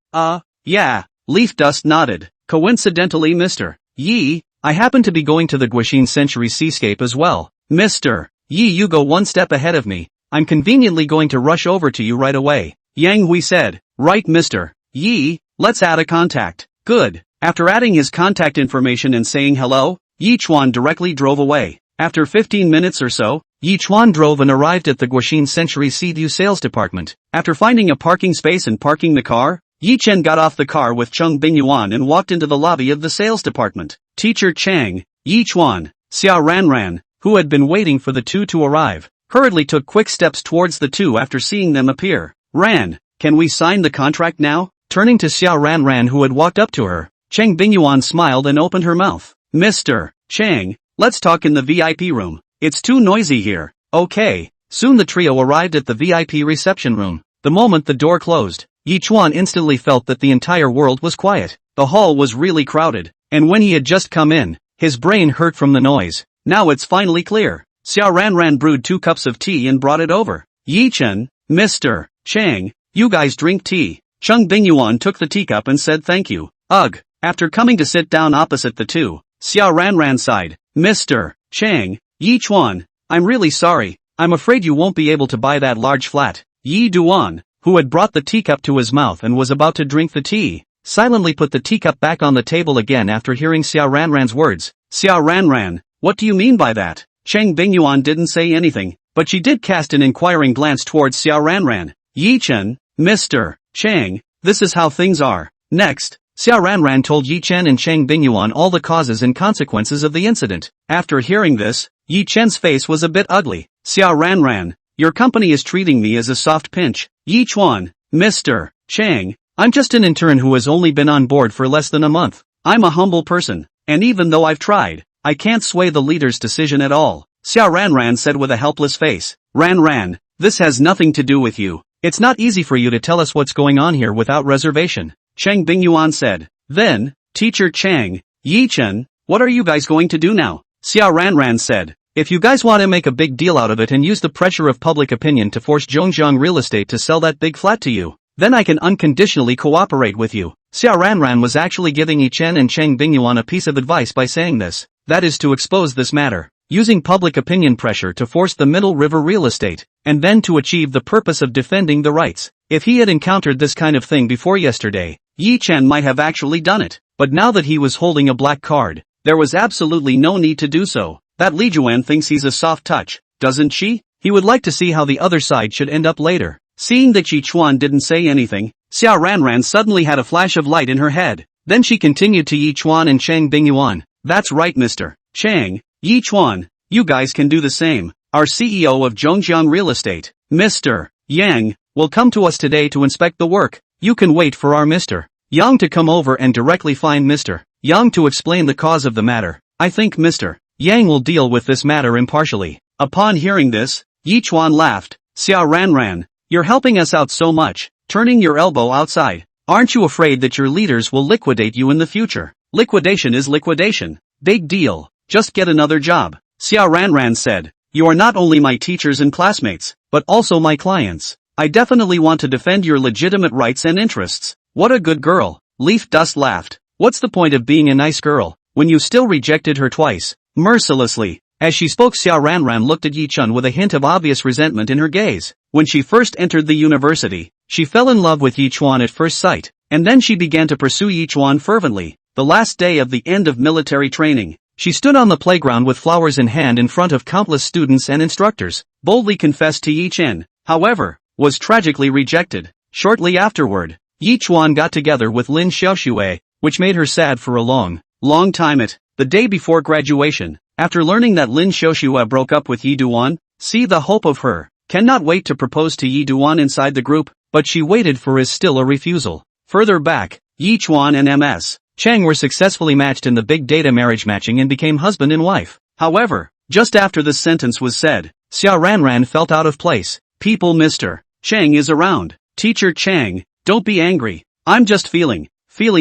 Yeah. Leaf Dust nodded. Coincidentally, Mr. Yi, I happen to be going to the Guixin Century Seascape as well. Mr. Yi, you go one step ahead of me. I'm conveniently going to rush over to you right away. Yang Hui said. Right, Mr. Yi, let's add a contact. Good. After adding his contact information and saying hello, Yi Chuan directly drove away. After 15 minutes or so, Yi Chuan drove and arrived at the Guixin Century Sea View sales department. After finding a parking space and parking the car, Yi Chen got off the car with Cheng Bingyuan and walked into the lobby of the sales department. Teacher Chang, Yi Chuan, Xia Ranran, who had been waiting for the two to arrive, hurriedly took quick steps towards the two after seeing them appear. Ran, can we sign the contract now? Turning to Xia Ranran who had walked up to her, Cheng Bingyuan smiled and opened her mouth. Mr. Chang, let's talk in the VIP room. It's too noisy here. Okay. Soon the trio arrived at the VIP reception room. The moment the door closed, Yi Chuan instantly felt that the entire world was quiet. The hall was really crowded, and when he had just come in, his brain hurt from the noise. Now it's finally clear. Xia Ranran brewed 2 cups of tea and brought it over. Yi Chen, Mr. Chang, you guys drink tea. Cheng Bingyuan took the teacup and said thank you. Ugh. After coming to sit down opposite the two, Xia Ranran sighed. Mr. Chang, Yi Chuan, I'm really sorry. I'm afraid you won't be able to buy that large flat. Yi Duan, who had brought the teacup to his mouth and was about to drink the tea, silently put the teacup back on the table again after hearing Xia Ranran's words. Xia Ranran, what do you mean by that? Cheng Bingyuan didn't say anything, but she did cast an inquiring glance towards Xia Ranran. Yi Chen, Mr. Chang, this is how things are. Next, Xia Ranran told Yi Chen and Cheng Bingyuan all the causes and consequences of the incident. After hearing this, Yi Chen's face was a bit ugly. Xia Ranran, your company is treating me as a soft pinch. Yi Chuan, Mr. Chang, I'm just an intern who has only been on board for less than a month. I'm a humble person, and even though I've tried, I can't sway the leader's decision at all. Xia Ranran said with a helpless face. Ranran, this has nothing to do with you. It's not easy for you to tell us what's going on here without reservation. Cheng Bingyuan said. Then, Teacher Chang, Yi Chen, what are you guys going to do now? Xia Ranran said. If you guys want to make a big deal out of it and use the pressure of public opinion to force Zhongjiang Real Estate to sell that big flat to you, then I can unconditionally cooperate with you. Xia Ranran was actually giving Yi Chen and Cheng Bingyuan a piece of advice by saying this. That is to expose this matter, using public opinion pressure to force the Middle River Real Estate, and then to achieve the purpose of defending the rights. If he had encountered this kind of thing before yesterday, Yi Chen might have actually done it, but now that he was holding a black card, there was absolutely no need to do so. That Li Juan thinks he's a soft touch, doesn't she? He would like to see how the other side should end up later. Seeing that Yi Chuan didn't say anything, Xia Ranran suddenly had a flash of light in her head. Then she continued to Yi Chuan and Cheng Bingyuan. That's right, Mr. Chang, Yi Chuan, you guys can do the same. Our CEO of Zhongjiang Real Estate, Mr. Yang, will come to us today to inspect the work. You can wait for our Mr. Yang to come over and directly find Mr. Yang to explain the cause of the matter. I think Mr. Yang will deal with this matter impartially. Upon hearing this, Yi Chuan laughed. Xia Ranran, you're helping us out so much, turning your elbow outside. Aren't you afraid that your leaders will liquidate you in the future? Liquidation is liquidation. Big deal. Just get another job. Xia Ranran said. You are not only my teachers and classmates, but also my clients. I definitely want to defend your legitimate rights and interests. What a good girl. Leaf Dust laughed. What's the point of being a nice girl when you still rejected her twice, mercilessly? As she spoke, Xiao Ranran looked at Yi Chun with a hint of obvious resentment in her gaze. When she first entered the university, she fell in love with Yi Chuan at first sight, and then she began to pursue Yi Chuan fervently. The last day of the end of military training, she stood on the playground with flowers in hand in front of countless students and instructors, boldly confessed to Yi Chen, however, was tragically rejected. Shortly afterward, Yi Chuan got together with Lin Xiaoxue, which made her sad for a long time. The day before graduation, after learning that Lin Xiaoxue broke up with Yi Duan, see the hope of her, cannot wait to propose to Yi Duan inside the group, but she waited for his still a refusal. Further back, Yi Chuan and Ms. Chang were successfully matched in the big data marriage matching and became husband and wife. However, just after this sentence was said, Xiao Ranran felt out of place. People, Mr. Chang is around. Teacher Chang, don't be angry. I'm just feeling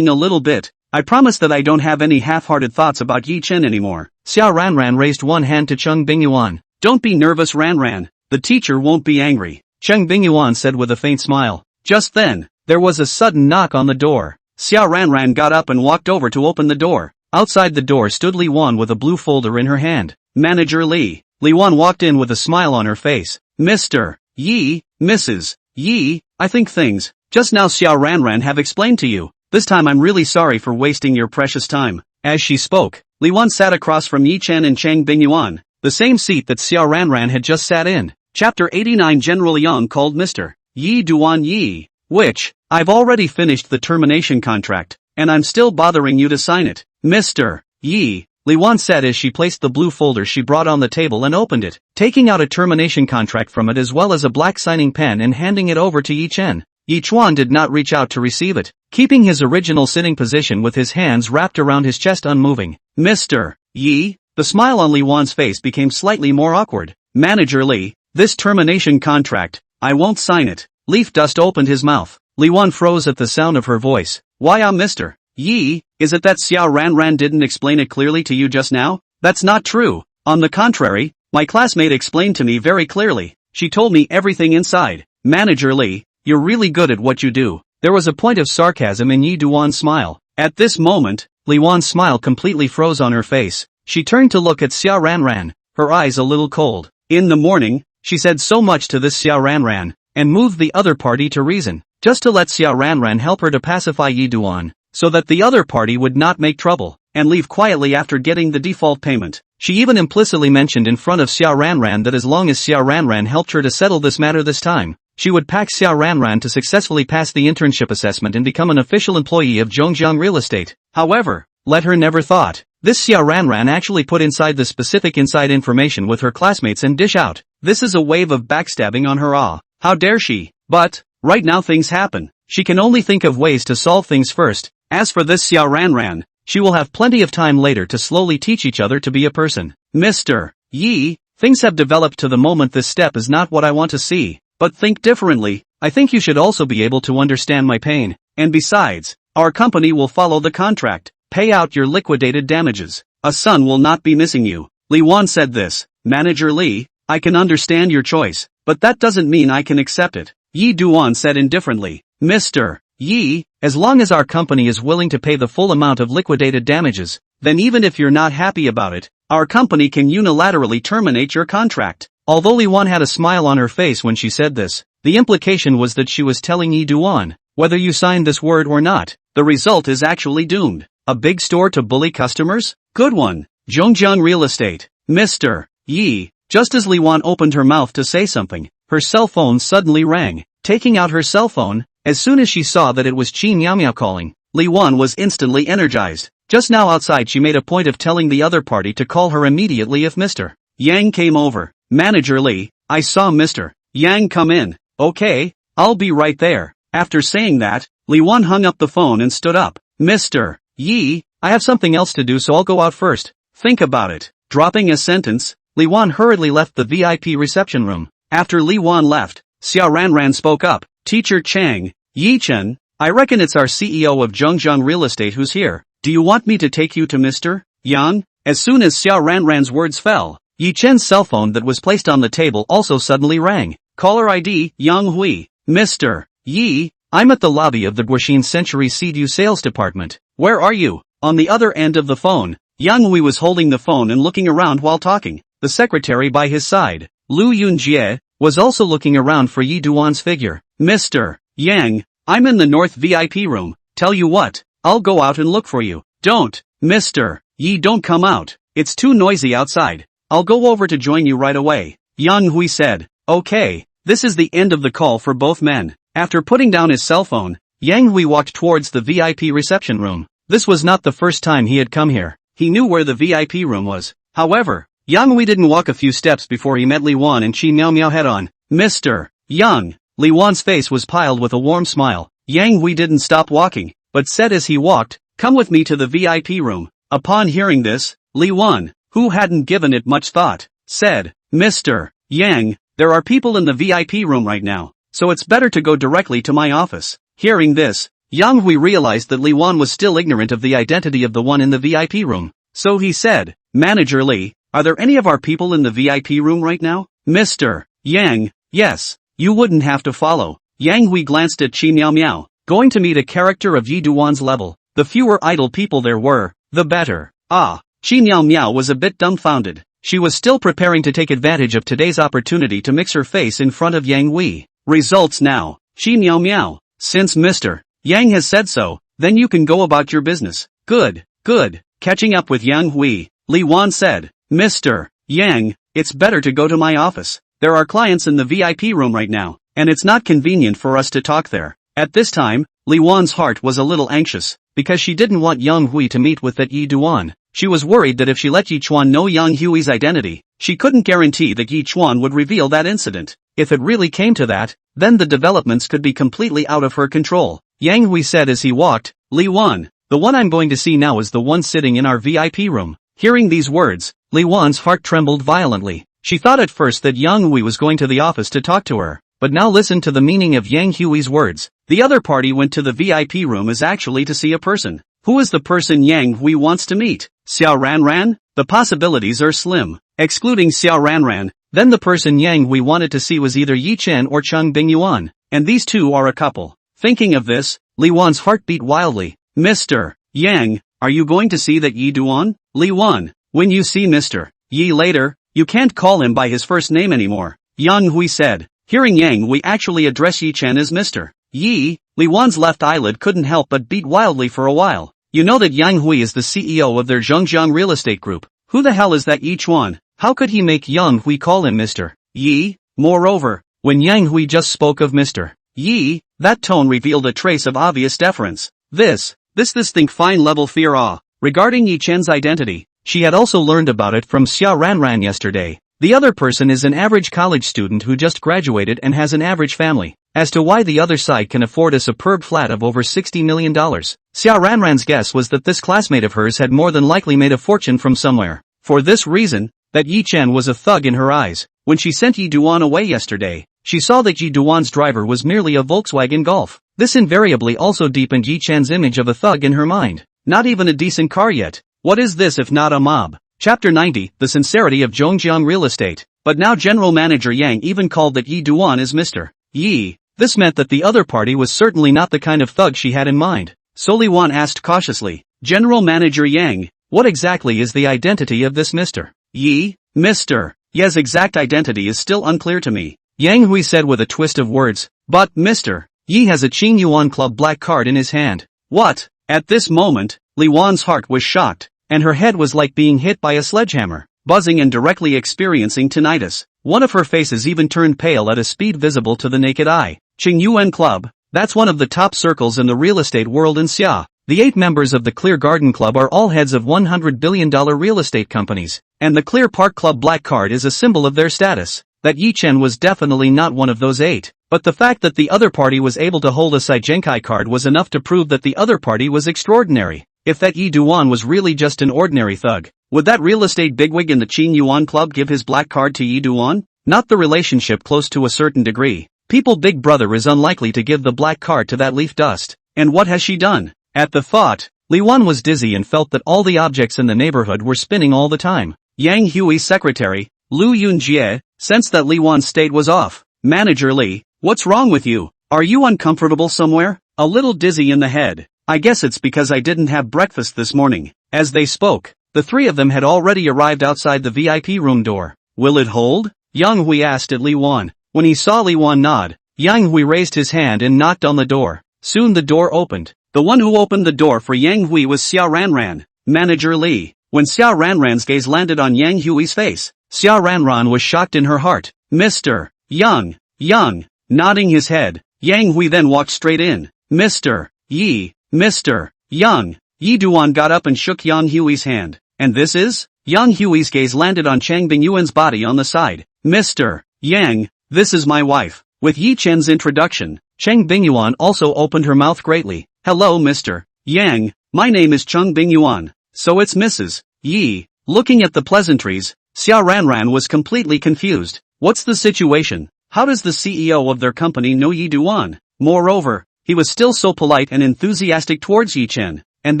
a little bit. I promise that I don't have any half-hearted thoughts about Yi Chen anymore. Xiao Ranran raised one hand to Cheng Bingyuan. Don't be nervous, Ranran. The teacher won't be angry, Cheng Bingyuan said with a faint smile. Just then, there was a sudden knock on the door. Xiao Ranran got up and walked over to open the door. Outside the door stood Li Wan with a blue folder in her hand. Manager Li. Li Wan walked in with a smile on her face. Mr. Yi, Mrs. Yi, I think things, just now Xiao Ranran have explained to you. This time I'm really sorry for wasting your precious time. As she spoke, Li Wan sat across from Yi Chen and Cheng Bingyuan, the same seat that Xiao Ranran had just sat in. Chapter 89 General Yang called Mr. Yi Duan Yi, which, I've already finished the termination contract, and I'm still bothering you to sign it. Mr. Yi, Li Wan said as she placed the blue folder she brought on the table and opened it, taking out a termination contract from it as well as a black signing pen and handing it over to Yi Chen. Yi Chuan did not reach out to receive it, keeping his original sitting position with his hands wrapped around his chest unmoving. Mr. Yi, the smile on Li Wan's face became slightly more awkward. Manager Li, this termination contract, I won't sign it. Leaf Dust opened his mouth. Li Wan froze at the sound of her voice. Why, Mr. Yi, is it that Xiao Ranran didn't explain it clearly to you just now? That's not true. On the contrary, my classmate explained to me very clearly. She told me everything inside. Manager Li, you're really good at what you do. There was a point of sarcasm in Yi Duan's smile. At this moment, Li Wan's smile completely froze on her face. She turned to look at Xiao Ranran, her eyes a little cold. In the morning, she said so much to this Xiao Ranran, and moved the other party to reason, just to let Xiao Ranran help her to pacify Yi Duan, so that the other party would not make trouble, and leave quietly after getting the default payment. She even implicitly mentioned in front of Xiao Ranran that as long as Xiao Ranran helped her to settle this matter this time, she would pack Xiao Ranran to successfully pass the internship assessment and become an official employee of Zhongjiang Real Estate. However, let her never thought, this Xiao Ranran actually put inside the specific inside information with her classmates and dish out. This is a wave of backstabbing on her. How dare she? But, right now things happen. She can only think of ways to solve things first. As for this Xiao Ranran, she will have plenty of time later to slowly teach each other to be a person. Mr. Yi, things have developed to the moment this step is not what I want to see. But think differently. I think you should also be able to understand my pain. And besides, our company will follow the contract. Pay out your liquidated damages. A son will not be missing you. Li Wan said this. Manager Li, I can understand your choice, but that doesn't mean I can accept it. Yi Duan said indifferently. Mr. Yi, as long as our company is willing to pay the full amount of liquidated damages, then even if you're not happy about it, our company can unilaterally terminate your contract. Although Li Wan had a smile on her face when she said this, the implication was that she was telling Yi Duan, whether you sign this word or not, the result is actually doomed. A big store to bully customers? Good one. Zhongjiang Real Estate. Mr. Yi, just as Li Wan opened her mouth to say something, her cell phone suddenly rang. Taking out her cell phone, as soon as she saw that it was Qin Miao calling, Li Wan was instantly energized. Just now outside she made a point of telling the other party to call her immediately if Mr. Yang came over. Manager Li, I saw Mr. Yang come in. Okay, I'll be right there. After saying that, Li Wan hung up the phone and stood up. Mr. Yi, I have something else to do so I'll go out first. Think about it. Dropping a sentence, Li Wan hurriedly left the VIP reception room. After Li Wan left, Xiao Ranran spoke up. Teacher Chang, Yi Chen, I reckon it's our CEO of Zhongjiang Real Estate who's here. Do you want me to take you to Mr. Yang? As soon as Xiao Ranran's words fell, Yi Chen's cell phone that was placed on the table also suddenly rang. Caller ID, Yang Hui. Mr. Yi, I'm at the lobby of the Guaxin Century Seedu sales department. Where are you? On the other end of the phone, Yang Hui was holding the phone and looking around while talking. The secretary by his side, Lu Yunjie, was also looking around for Yi Duan's figure. Mr. Yang, I'm in the North VIP room. Tell you what, I'll go out and look for you. Don't, Mr. Yi, don't come out. It's too noisy outside. I'll go over to join you right away. Yang Hui said. Okay, this is the end of the call for both men. After putting down his cell phone, Yang Hui walked towards the VIP reception room. This was not the first time he had come here. He knew where the VIP room was. However, Yang Hui didn't walk a few steps before he met Li Wan and Qi Miao Miao head on. Mr. Yang. Li Wan's face was piled with a warm smile. Yang Hui didn't stop walking, but said as he walked, come with me to the VIP room. Upon hearing this, Li Wan, who hadn't given it much thought, said, Mr. Yang, there are people in the VIP room right now, so it's better to go directly to my office. Hearing this, Yang Hui realized that Li Wan was still ignorant of the identity of the one in the VIP room. So he said, Manager Li, are there any of our people in the VIP room right now? Mr. Yang, yes, you wouldn't have to follow. Yang Hui glanced at Qi Miao Miao, going to meet a character of Yi Duan's level. The fewer idle people there were, the better. Qi Miao Miao was a bit dumbfounded. She was still preparing to take advantage of today's opportunity to mix her face in front of Yang Hui. Results now. Qi Miao Miao, since Mr. Yang has said so, then you can go about your business. Good, good. Catching up with Yang Hui, Li Wan said, Mr. Yang, it's better to go to my office. There are clients in the VIP room right now, and it's not convenient for us to talk there. At this time, Li Wan's heart was a little anxious, because she didn't want Yang Hui to meet with that Yi Duan. She was worried that if she let Yi Chuan know Yang Hui's identity, she couldn't guarantee that Yi Chuan would reveal that incident. If it really came to that, then the developments could be completely out of her control. Yang Hui said as he walked, Li Wan, the one I'm going to see now is the one sitting in our VIP room. Hearing these words, Li Wan's heart trembled violently. She thought at first that Yang Hui was going to the office to talk to her, but now listen to the meaning of Yang Hui's words. The other party went to the VIP room is actually to see a person. Who is the person Yang Hui wants to meet? Xiao Ranran? The possibilities are slim. Excluding Xiao Ranran, then the person Yang Hui wanted to see was either Yi Chen or Cheng Bingyuan, and these two are a couple. Thinking of this, Li Wan's heart beat wildly. Mr. Yang, are you going to see that Yi Duan? Li Wan, when you see Mr. Yi later, you can't call him by his first name anymore, Yang Hui said. Hearing Yang Hui actually address Yi Chen as Mr. Yi, Li Wan's left eyelid couldn't help but beat wildly for a while. You know that Yang Hui is the CEO of their Zhongjiang real estate group. Who the hell is that Yi Chuan? How could he make Yang Hui call him Mr. Yi? Moreover, when Yang Hui just spoke of Mr. Yi, that tone revealed a trace of obvious deference. This think fine level fear regarding Yi Chen's identity. She had also learned about it from Xiao Ranran yesterday. The other person is an average college student who just graduated and has an average family. As to why the other side can afford a superb flat of over $60 million, Xiao Ranran's guess was that this classmate of hers had more than likely made a fortune from somewhere. For this reason, that Yi Chen was a thug in her eyes. When she sent Yi Duan away yesterday, she saw that Yi Duan's driver was merely a Volkswagen Golf. This invariably also deepened Yi Chen's image of a thug in her mind. Not even a decent car yet. What is this if not a mob? Chapter 90, The Sincerity of Zhongjiang Real Estate. But now General Manager Yang even called that Yi Duan is Mr. Yi. This meant that the other party was certainly not the kind of thug she had in mind. So Li Wan asked cautiously, General Manager Yang, what exactly is the identity of this Mr. Yi? Mr. Yi's exact identity is still unclear to me, Yang Hui said with a twist of words, but Mr. Yi has a Qing Yuan Club black card in his hand. What? At this moment, Li Wan's heart was shocked, and her head was like being hit by a sledgehammer, buzzing and directly experiencing tinnitus. One of her faces even turned pale at a speed visible to the naked eye. Qing Yuan Club, that's one of the top circles in the real estate world in Xia. The 8 members of the Clear Garden Club are all heads of $100 billion real estate companies, and the Clear Park Club black card is a symbol of their status. That Yi Chen was definitely not one of those 8, but the fact that the other party was able to hold a Saijenkai card was enough to prove that the other party was extraordinary. If that Yi Duan was really just an ordinary thug, would that real estate bigwig in the Qing Yuan Club give his black card to Yi Duan? Not the relationship close to a certain degree. People Big Brother is unlikely to give the black card to that leaf dust. And what has she done? At the thought, Li Wan was dizzy and felt that all the objects in the neighborhood were spinning all the time. Yang Hui's secretary, Lu Yunjie, sensed that Li Wan's state was off. Manager Li, what's wrong with you? Are you uncomfortable somewhere? A little dizzy in the head? I guess it's because I didn't have breakfast this morning. As they spoke, the three of them had already arrived outside the VIP room door. Will it hold? Yang Hui asked at Li Wan. When he saw Li Wan nod, Yang Hui raised his hand and knocked on the door. Soon the door opened. The one who opened the door for Yang Hui was Xiao Ranran, Manager Li. When Xiao Ranran's gaze landed on Yang Hui's face, Xiao Ranran was shocked in her heart. Mr. Yang. Nodding his head, Yang Hui then walked straight in. Mr. Yang. Yi Duan got up and shook Yang Hui's hand. And this is? Yang Hui's gaze landed on Chang Bingyuan's body on the side. Mr. Yang, this is my wife. With Yi Chen's introduction, Chang Bingyuan also opened her mouth greatly. Hello Mr. Yang, my name is Chang Bingyuan. So it's Mrs. Yi. Looking at the pleasantries, Xiao Ranran was completely confused. What's the situation? How does the CEO of their company know Yi Duan? Moreover, he was still so polite and enthusiastic towards Yi Chen, and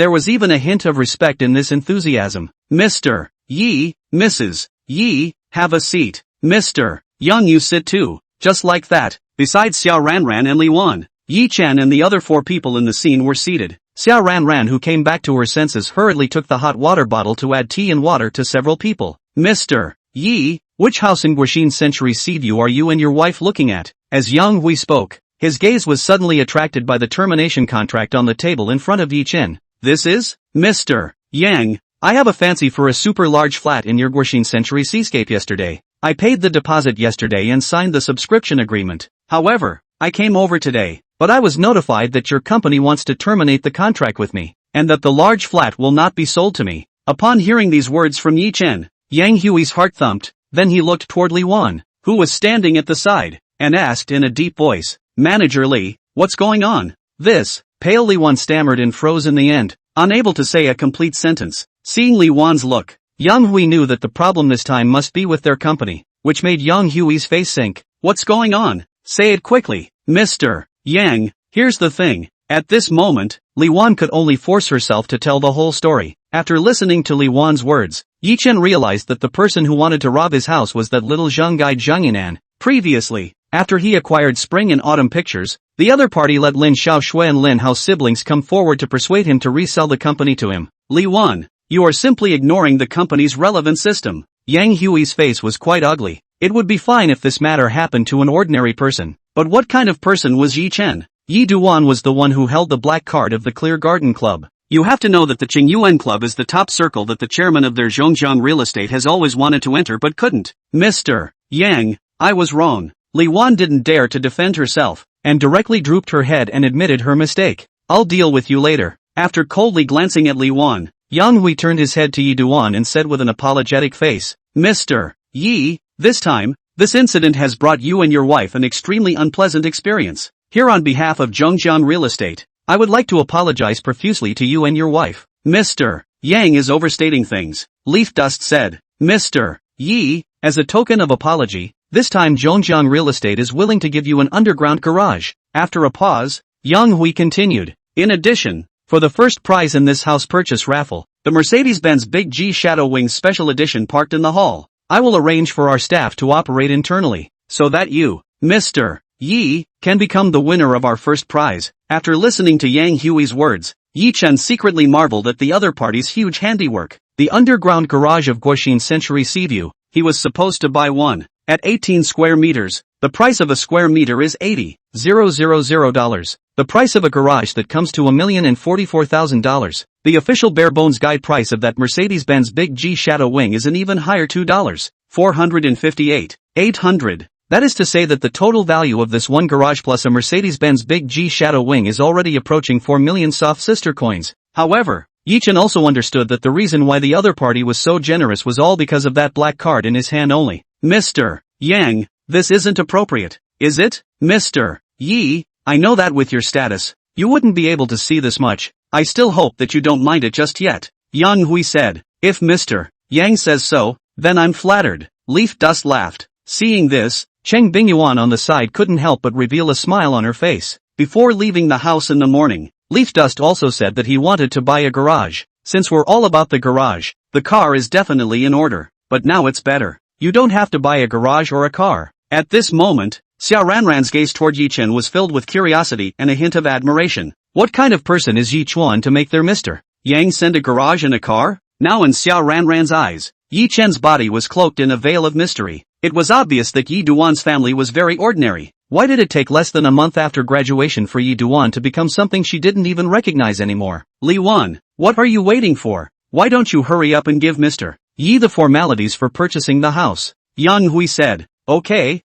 there was even a hint of respect in this enthusiasm. Mr. Yi, Mrs. Yi, have a seat. Mr. Yang, you sit too. Just like that. Besides Xiao Ranran and Li Wan, Yi Chen and the other four people in the scene were seated. Xiao Ranran, who came back to her senses, hurriedly took the hot water bottle to add tea and water to several people. Mr. Yi, which house in Guoxin Century Seaview are you and your wife looking at? As Yang Hui spoke, his gaze was suddenly attracted by the termination contract on the table in front of Yi Chen. This is? Mr. Yang, I have a fancy for a super large flat in your Guoxin Century Seascape yesterday. I paid the deposit yesterday and signed the subscription agreement. However, I came over today, but I was notified that your company wants to terminate the contract with me, and that the large flat will not be sold to me. Upon hearing these words from Yi Chen, Yang Hui's heart thumped, then he looked toward Li Wan, who was standing at the side, and asked in a deep voice, Manager Li, what's going on? This, pale Li Wan stammered and froze in the end, unable to say a complete sentence. Seeing Li Wan's look, Yang Hui knew that the problem this time must be with their company, which made Yang Hui's face sink. What's going on? Say it quickly. Mr. Yang, here's the thing. At this moment, Li Wan could only force herself to tell the whole story. After listening to Li Wan's words, Yi Chen realized that the person who wanted to rob his house was that little Zhang guy Zhang Yinan. Previously, after he acquired Spring and Autumn Pictures, the other party let Lin Xiaoshui and Linhao siblings come forward to persuade him to resell the company to him. Li Wan, you are simply ignoring the company's relevant system. Yang Hui's face was quite ugly. It would be fine if this matter happened to an ordinary person. But what kind of person was Yi Chen? Yi Duan was the one who held the black card of the Clear Garden Club. You have to know that the Qingyuan Club is the top circle that the chairman of their Zhongjiang real estate has always wanted to enter but couldn't. Mr. Yang, I was wrong. Li Wan didn't dare to defend herself, and directly drooped her head and admitted her mistake. I'll deal with you later. After coldly glancing at Li Wan, Yang Hui turned his head to Yi Duan and said with an apologetic face, Mr. Yi, this time, this incident has brought you and your wife an extremely unpleasant experience. Here on behalf of Zhongjiang Real Estate, I would like to apologize profusely to you and your wife. Mr. Yang is overstating things, Leaf Dust said. Mr. Yi, as a token of apology, this time Zhongjiang Real Estate is willing to give you an underground garage. After a pause, Yang Hui continued. In addition, for the first prize in this house purchase raffle, the Mercedes-Benz Big G Shadow Wing Special Edition parked in the hall. I will arrange for our staff to operate internally, so that you, Mr. Yi, can become the winner of our first prize. After listening to Yang Hui's words, Yi Chen secretly marveled at the other party's huge handiwork. The underground garage of Guoxin Century Seaview, he was supposed to buy one. At 18 square meters, the price of a square meter is $80,000. The price of a garage that comes to $1,044,000. The official bare-bones guide price of that Mercedes-Benz Big G Shadow Wing is an even higher $2,458,800. That is to say that the total value of this one garage plus a Mercedes-Benz Big G Shadow Wing is already approaching 4 million soft sister coins. However, Yi Chen also understood that the reason why the other party was so generous was all because of that black card in his hand only. Mr. Yang, this isn't appropriate, is it? Mr. Yi, I know that with your status, you wouldn't be able to see this much. I still hope that you don't mind it just yet. Yang Hui said. If Mr. Yang says so, then I'm flattered. Leaf Dust laughed. Seeing this, Cheng Bingyuan on the side couldn't help but reveal a smile on her face. Before leaving the house in the morning, Leaf Dust also said that he wanted to buy a garage. Since we're all about the garage, the car is definitely in order. But now it's better. You don't have to buy a garage or a car. At this moment, Xiao Ranran's gaze toward Yi Chen was filled with curiosity and a hint of admiration. What kind of person is Yi Chuan to make their Mr. Yang send a garage and a car? Now in Xiao Ranran's eyes, Yi Chen's body was cloaked in a veil of mystery. It was obvious that Yi Duan's family was very ordinary. Why did it take less than a month after graduation for Yi Duan to become something she didn't even recognize anymore? Li Wan, what are you waiting for? Why don't you hurry up and give Mr. Yi the formalities for purchasing the house? Yang Hui said. Okay.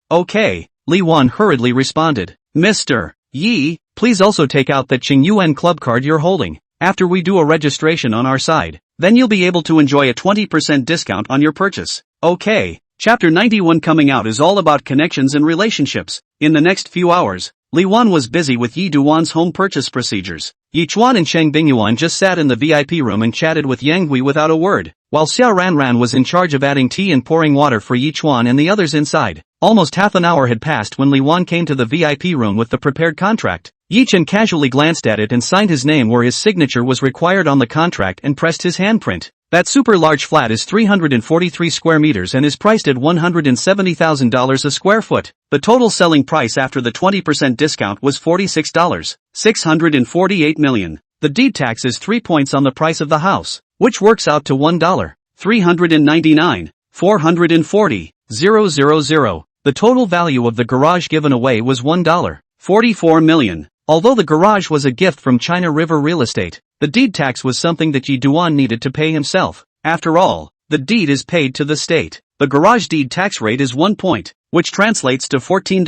Li Wan hurriedly responded. Mr. Yi, please also take out that Qingyuan club card you're holding. After we do a registration on our side, then you'll be able to enjoy a 20% discount on your purchase. Okay. Chapter 91 coming out is all about connections and relationships. In the next few hours, Li Wan was busy with Yi Duan's home purchase procedures. Yi Chuan and Cheng Bingyuan just sat in the VIP room and chatted with Yang Hui without a word, while Xiao Ranran was in charge of adding tea and pouring water for Yi Chuan and the others inside. Almost half an hour had passed when Li Wan came to the VIP room with the prepared contract. Yi Chen casually glanced at it and signed his name where his signature was required on the contract and pressed his handprint. That super large flat is 343 square meters and is priced at $170,000 a square foot. The total selling price after the 20% discount was $46. 648 million. The deed tax is 3 points on the price of the house, which works out to $1. 399. 440. 000. The total value of the garage given away was $1. 44 million. Although the garage was a gift from China River Real Estate, the deed tax was something that Yi Duan needed to pay himself. After all, the deed is paid to the state. The garage deed tax rate is 1 point, which translates to $14.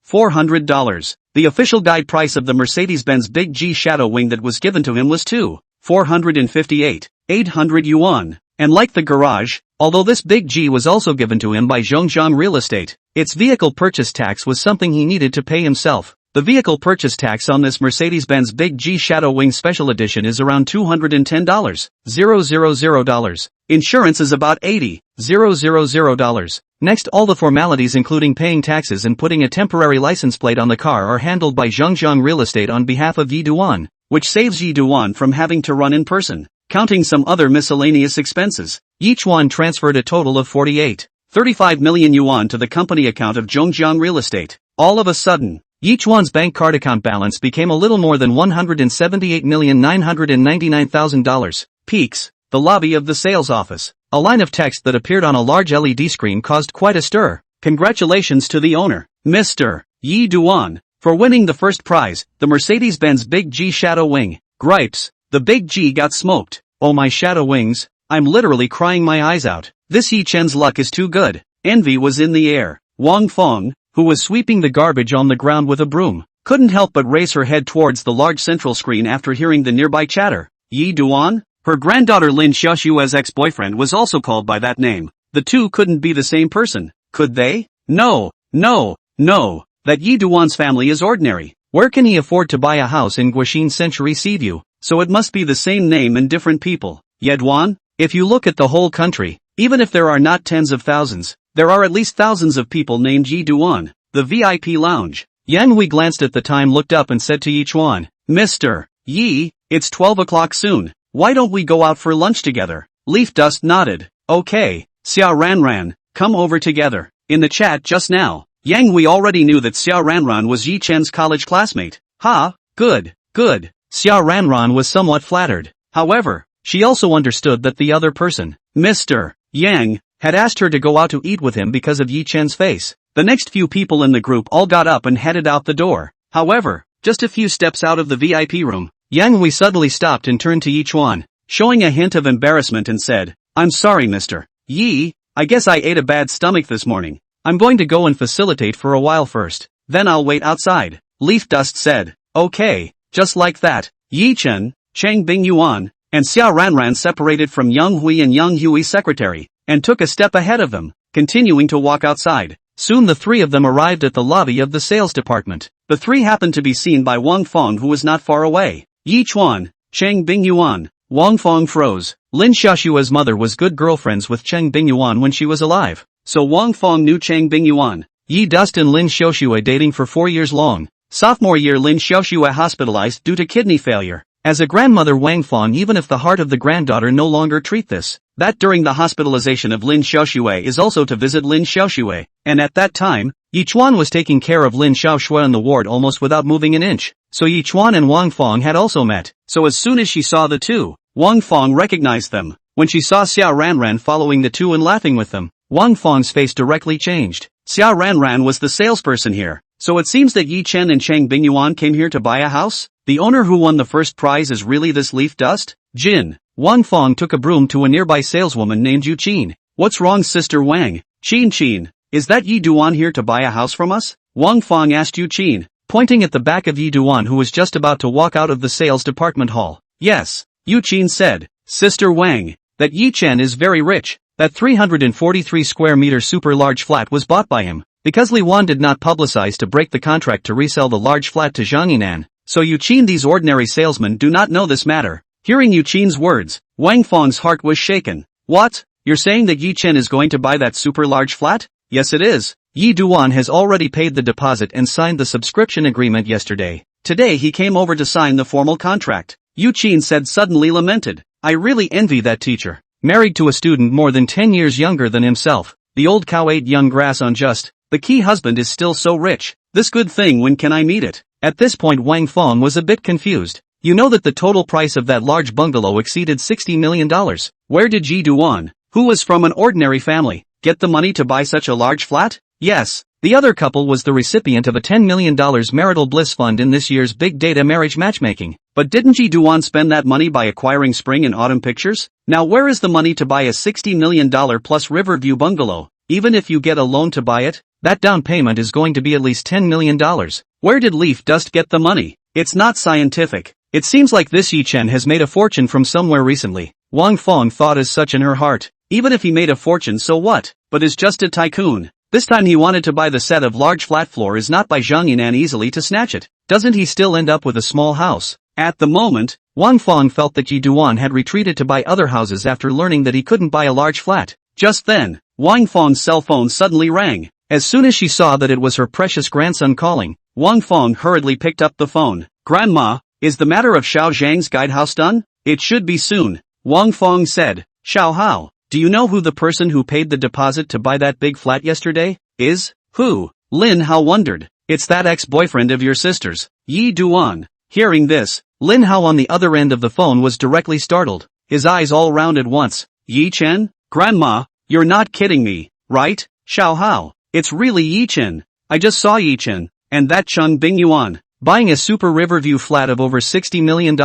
$400. The official guide price of the Mercedes-Benz Big G Shadow Wing that was given to him was 458. 800 yuan. And like the garage, although this Big G was also given to him by Zhongjiang Real Estate, its vehicle purchase tax was something he needed to pay himself. The vehicle purchase tax on this Mercedes-Benz Big G Shadow Wing Special Edition is around $210. 000. Insurance is about $80. Next, all the formalities including paying taxes and putting a temporary license plate on the car are handled by Zhongjiang Real Estate on behalf of Yi Duan, which saves Yi Duan from having to run in person. Counting some other miscellaneous expenses, Yi Chuan transferred a total of 35 million yuan to the company account of Zhongjiang Real Estate. All of a sudden, Yi Chuan's bank card account balance became a little more than $178,999,000. Peaks, the lobby of the sales office. A line of text that appeared on a large LED screen caused quite a stir. Congratulations to the owner, Mr. Yi Duan, for winning the first prize, the Mercedes-Benz Big G Shadow Wing. Gripes, the Big G got smoked. Oh my shadow wings, I'm literally crying my eyes out. This Yi Chen's luck is too good. Envy was in the air. Wang Feng, who was sweeping the garbage on the ground with a broom, couldn't help but raise her head towards the large central screen after hearing the nearby chatter. Yi Duan? Her granddaughter Lin Xiaoxua's ex-boyfriend was also called by that name. The two couldn't be the same person, could they? No. That Yi Duan's family is ordinary. Where can he afford to buy a house in Guixin Century Seaview? So it must be the same name and different people. Yeduan? If you look at the whole country, even if there are not tens of thousands, there are at least thousands of people named Yi Duan. The VIP lounge. Yang Hui glanced at the time, looked up and said to Yi Chuan, Mr. Yi, it's 12 o'clock soon. Why don't we go out for lunch together? Leaf Dust nodded. Okay, Xiao Ranran, come over together. In the chat just now, Yang Hui already knew that Xiao Ranran was Yi Chen's college classmate. Ha, good. Xiao Ranran was somewhat flattered. However, she also understood that the other person, Mr. Yang, had asked her to go out to eat with him because of Yi Chen's face. The next few people in the group all got up and headed out the door. However, just a few steps out of the VIP room, Yang Hui suddenly stopped and turned to Yi Chuan, showing a hint of embarrassment and said, I'm sorry Mr. Yi, I guess I ate a bad stomach this morning. I'm going to go and facilitate for a while first, then I'll wait outside. Leaf Dust said, okay, just like that. Yi Chen, Cheng Bingyuan, and Xiao Ranran separated from Yang Hui and Yang Hui's secretary, and took a step ahead of them, continuing to walk outside. Soon the three of them arrived at the lobby of the sales department. The three happened to be seen by Wang Feng, who was not far away. Yi Chuan, Cheng Bingyuan. Wang Feng froze. Lin Xiaoxua's mother was good girlfriends with Cheng Bingyuan when she was alive, so Wang Feng knew Cheng Bingyuan. Yi Dust and Lin Xiaoxua dating for 4 years long. Sophomore year Lin Xiaoxua hospitalized due to kidney failure. As a grandmother Wang Fong, even if the heart of the granddaughter no longer treat this, that during the hospitalization of Lin Xiaoxue is also to visit Lin Xiaoxue, and at that time, Yi Chuan was taking care of Lin Xiaoxue in the ward almost without moving an inch, so Yi Chuan and Wang Fong had also met, so as soon as she saw the two, Wang Fong recognized them. When she saw Xiao Ranran following the two and laughing with them, Wang Fong's face directly changed. Xiao Ranran was the salesperson here, so it seems that Yi Chen and Cheng Bingyuan came here to buy a house? The owner who won the first prize is really this leaf dust? Jin. Wang Fong took a broom to a nearby saleswoman named Yu Qin. What's wrong, Sister Wang? Qin, is that Yi Duan here to buy a house from us? Wang Fong asked Yu Qin, pointing at the back of Yi Duan, who was just about to walk out of the sales department hall. Yes, Yu Qin said. Sister Wang, that Yi Chen is very rich. That 343 square meter super large flat was bought by him, because Li Wan did not publicize to break the contract to resell the large flat to Zhang Yinan. So Yu Qin, these ordinary salesmen do not know this matter. Hearing Yu Qin's words, Wang Fong's heart was shaken. What? You're saying that Yi Chen is going to buy that super large flat? Yes it is. Yi Duan has already paid the deposit and signed the subscription agreement yesterday. Today he came over to sign the formal contract. Yu Qin said, suddenly lamented. I really envy that teacher. Married to a student more than 10 years younger than himself, the old cow ate young grass unjust, the key husband is still so rich, this good thing, when can I meet it? At this point Wang Fong was a bit confused. You know that the total price of that large bungalow exceeded $60 million. Where did Yi Duan, who was from an ordinary family, get the money to buy such a large flat? Yes, the other couple was the recipient of a $10 million marital bliss fund in this year's big data marriage matchmaking. But didn't Yi Duan spend that money by acquiring spring and autumn pictures? Now where is the money to buy a $60 million plus Riverview bungalow? Even if you get a loan to buy it, that down payment is going to be at least $10 million. Where did Leaf Dust get the money? It's not scientific. It seems like this Yi Chen has made a fortune from somewhere recently. Wang Fong thought as such in her heart. Even if he made a fortune, so what? But is just a tycoon. This time he wanted to buy the set of large flat floor is not by Zhang Yinan easily to snatch it. Doesn't he still end up with a small house? At the moment, Wang Fong felt that Yi Duan had retreated to buy other houses after learning that he couldn't buy a large flat. Just then, Wang Fong's cell phone suddenly rang. As soon as she saw that it was her precious grandson calling, Wang Fong hurriedly picked up the phone. Grandma, is the matter of Xiao Zhang's guidehouse done? It should be soon. Wang Fong said. Xiao Hao, do you know who the person who paid the deposit to buy that big flat yesterday is? Who? Linhao wondered. It's that ex-boyfriend of your sister's, Yi Duan. Hearing this, Linhao on the other end of the phone was directly startled, his eyes all round at once. Yi Chen? Grandma, you're not kidding me, right? Xiao Hao, it's really Yi Chen. I just saw Yi Chen, and that Cheng Bingyuan, buying a super Riverview flat of over $60 million.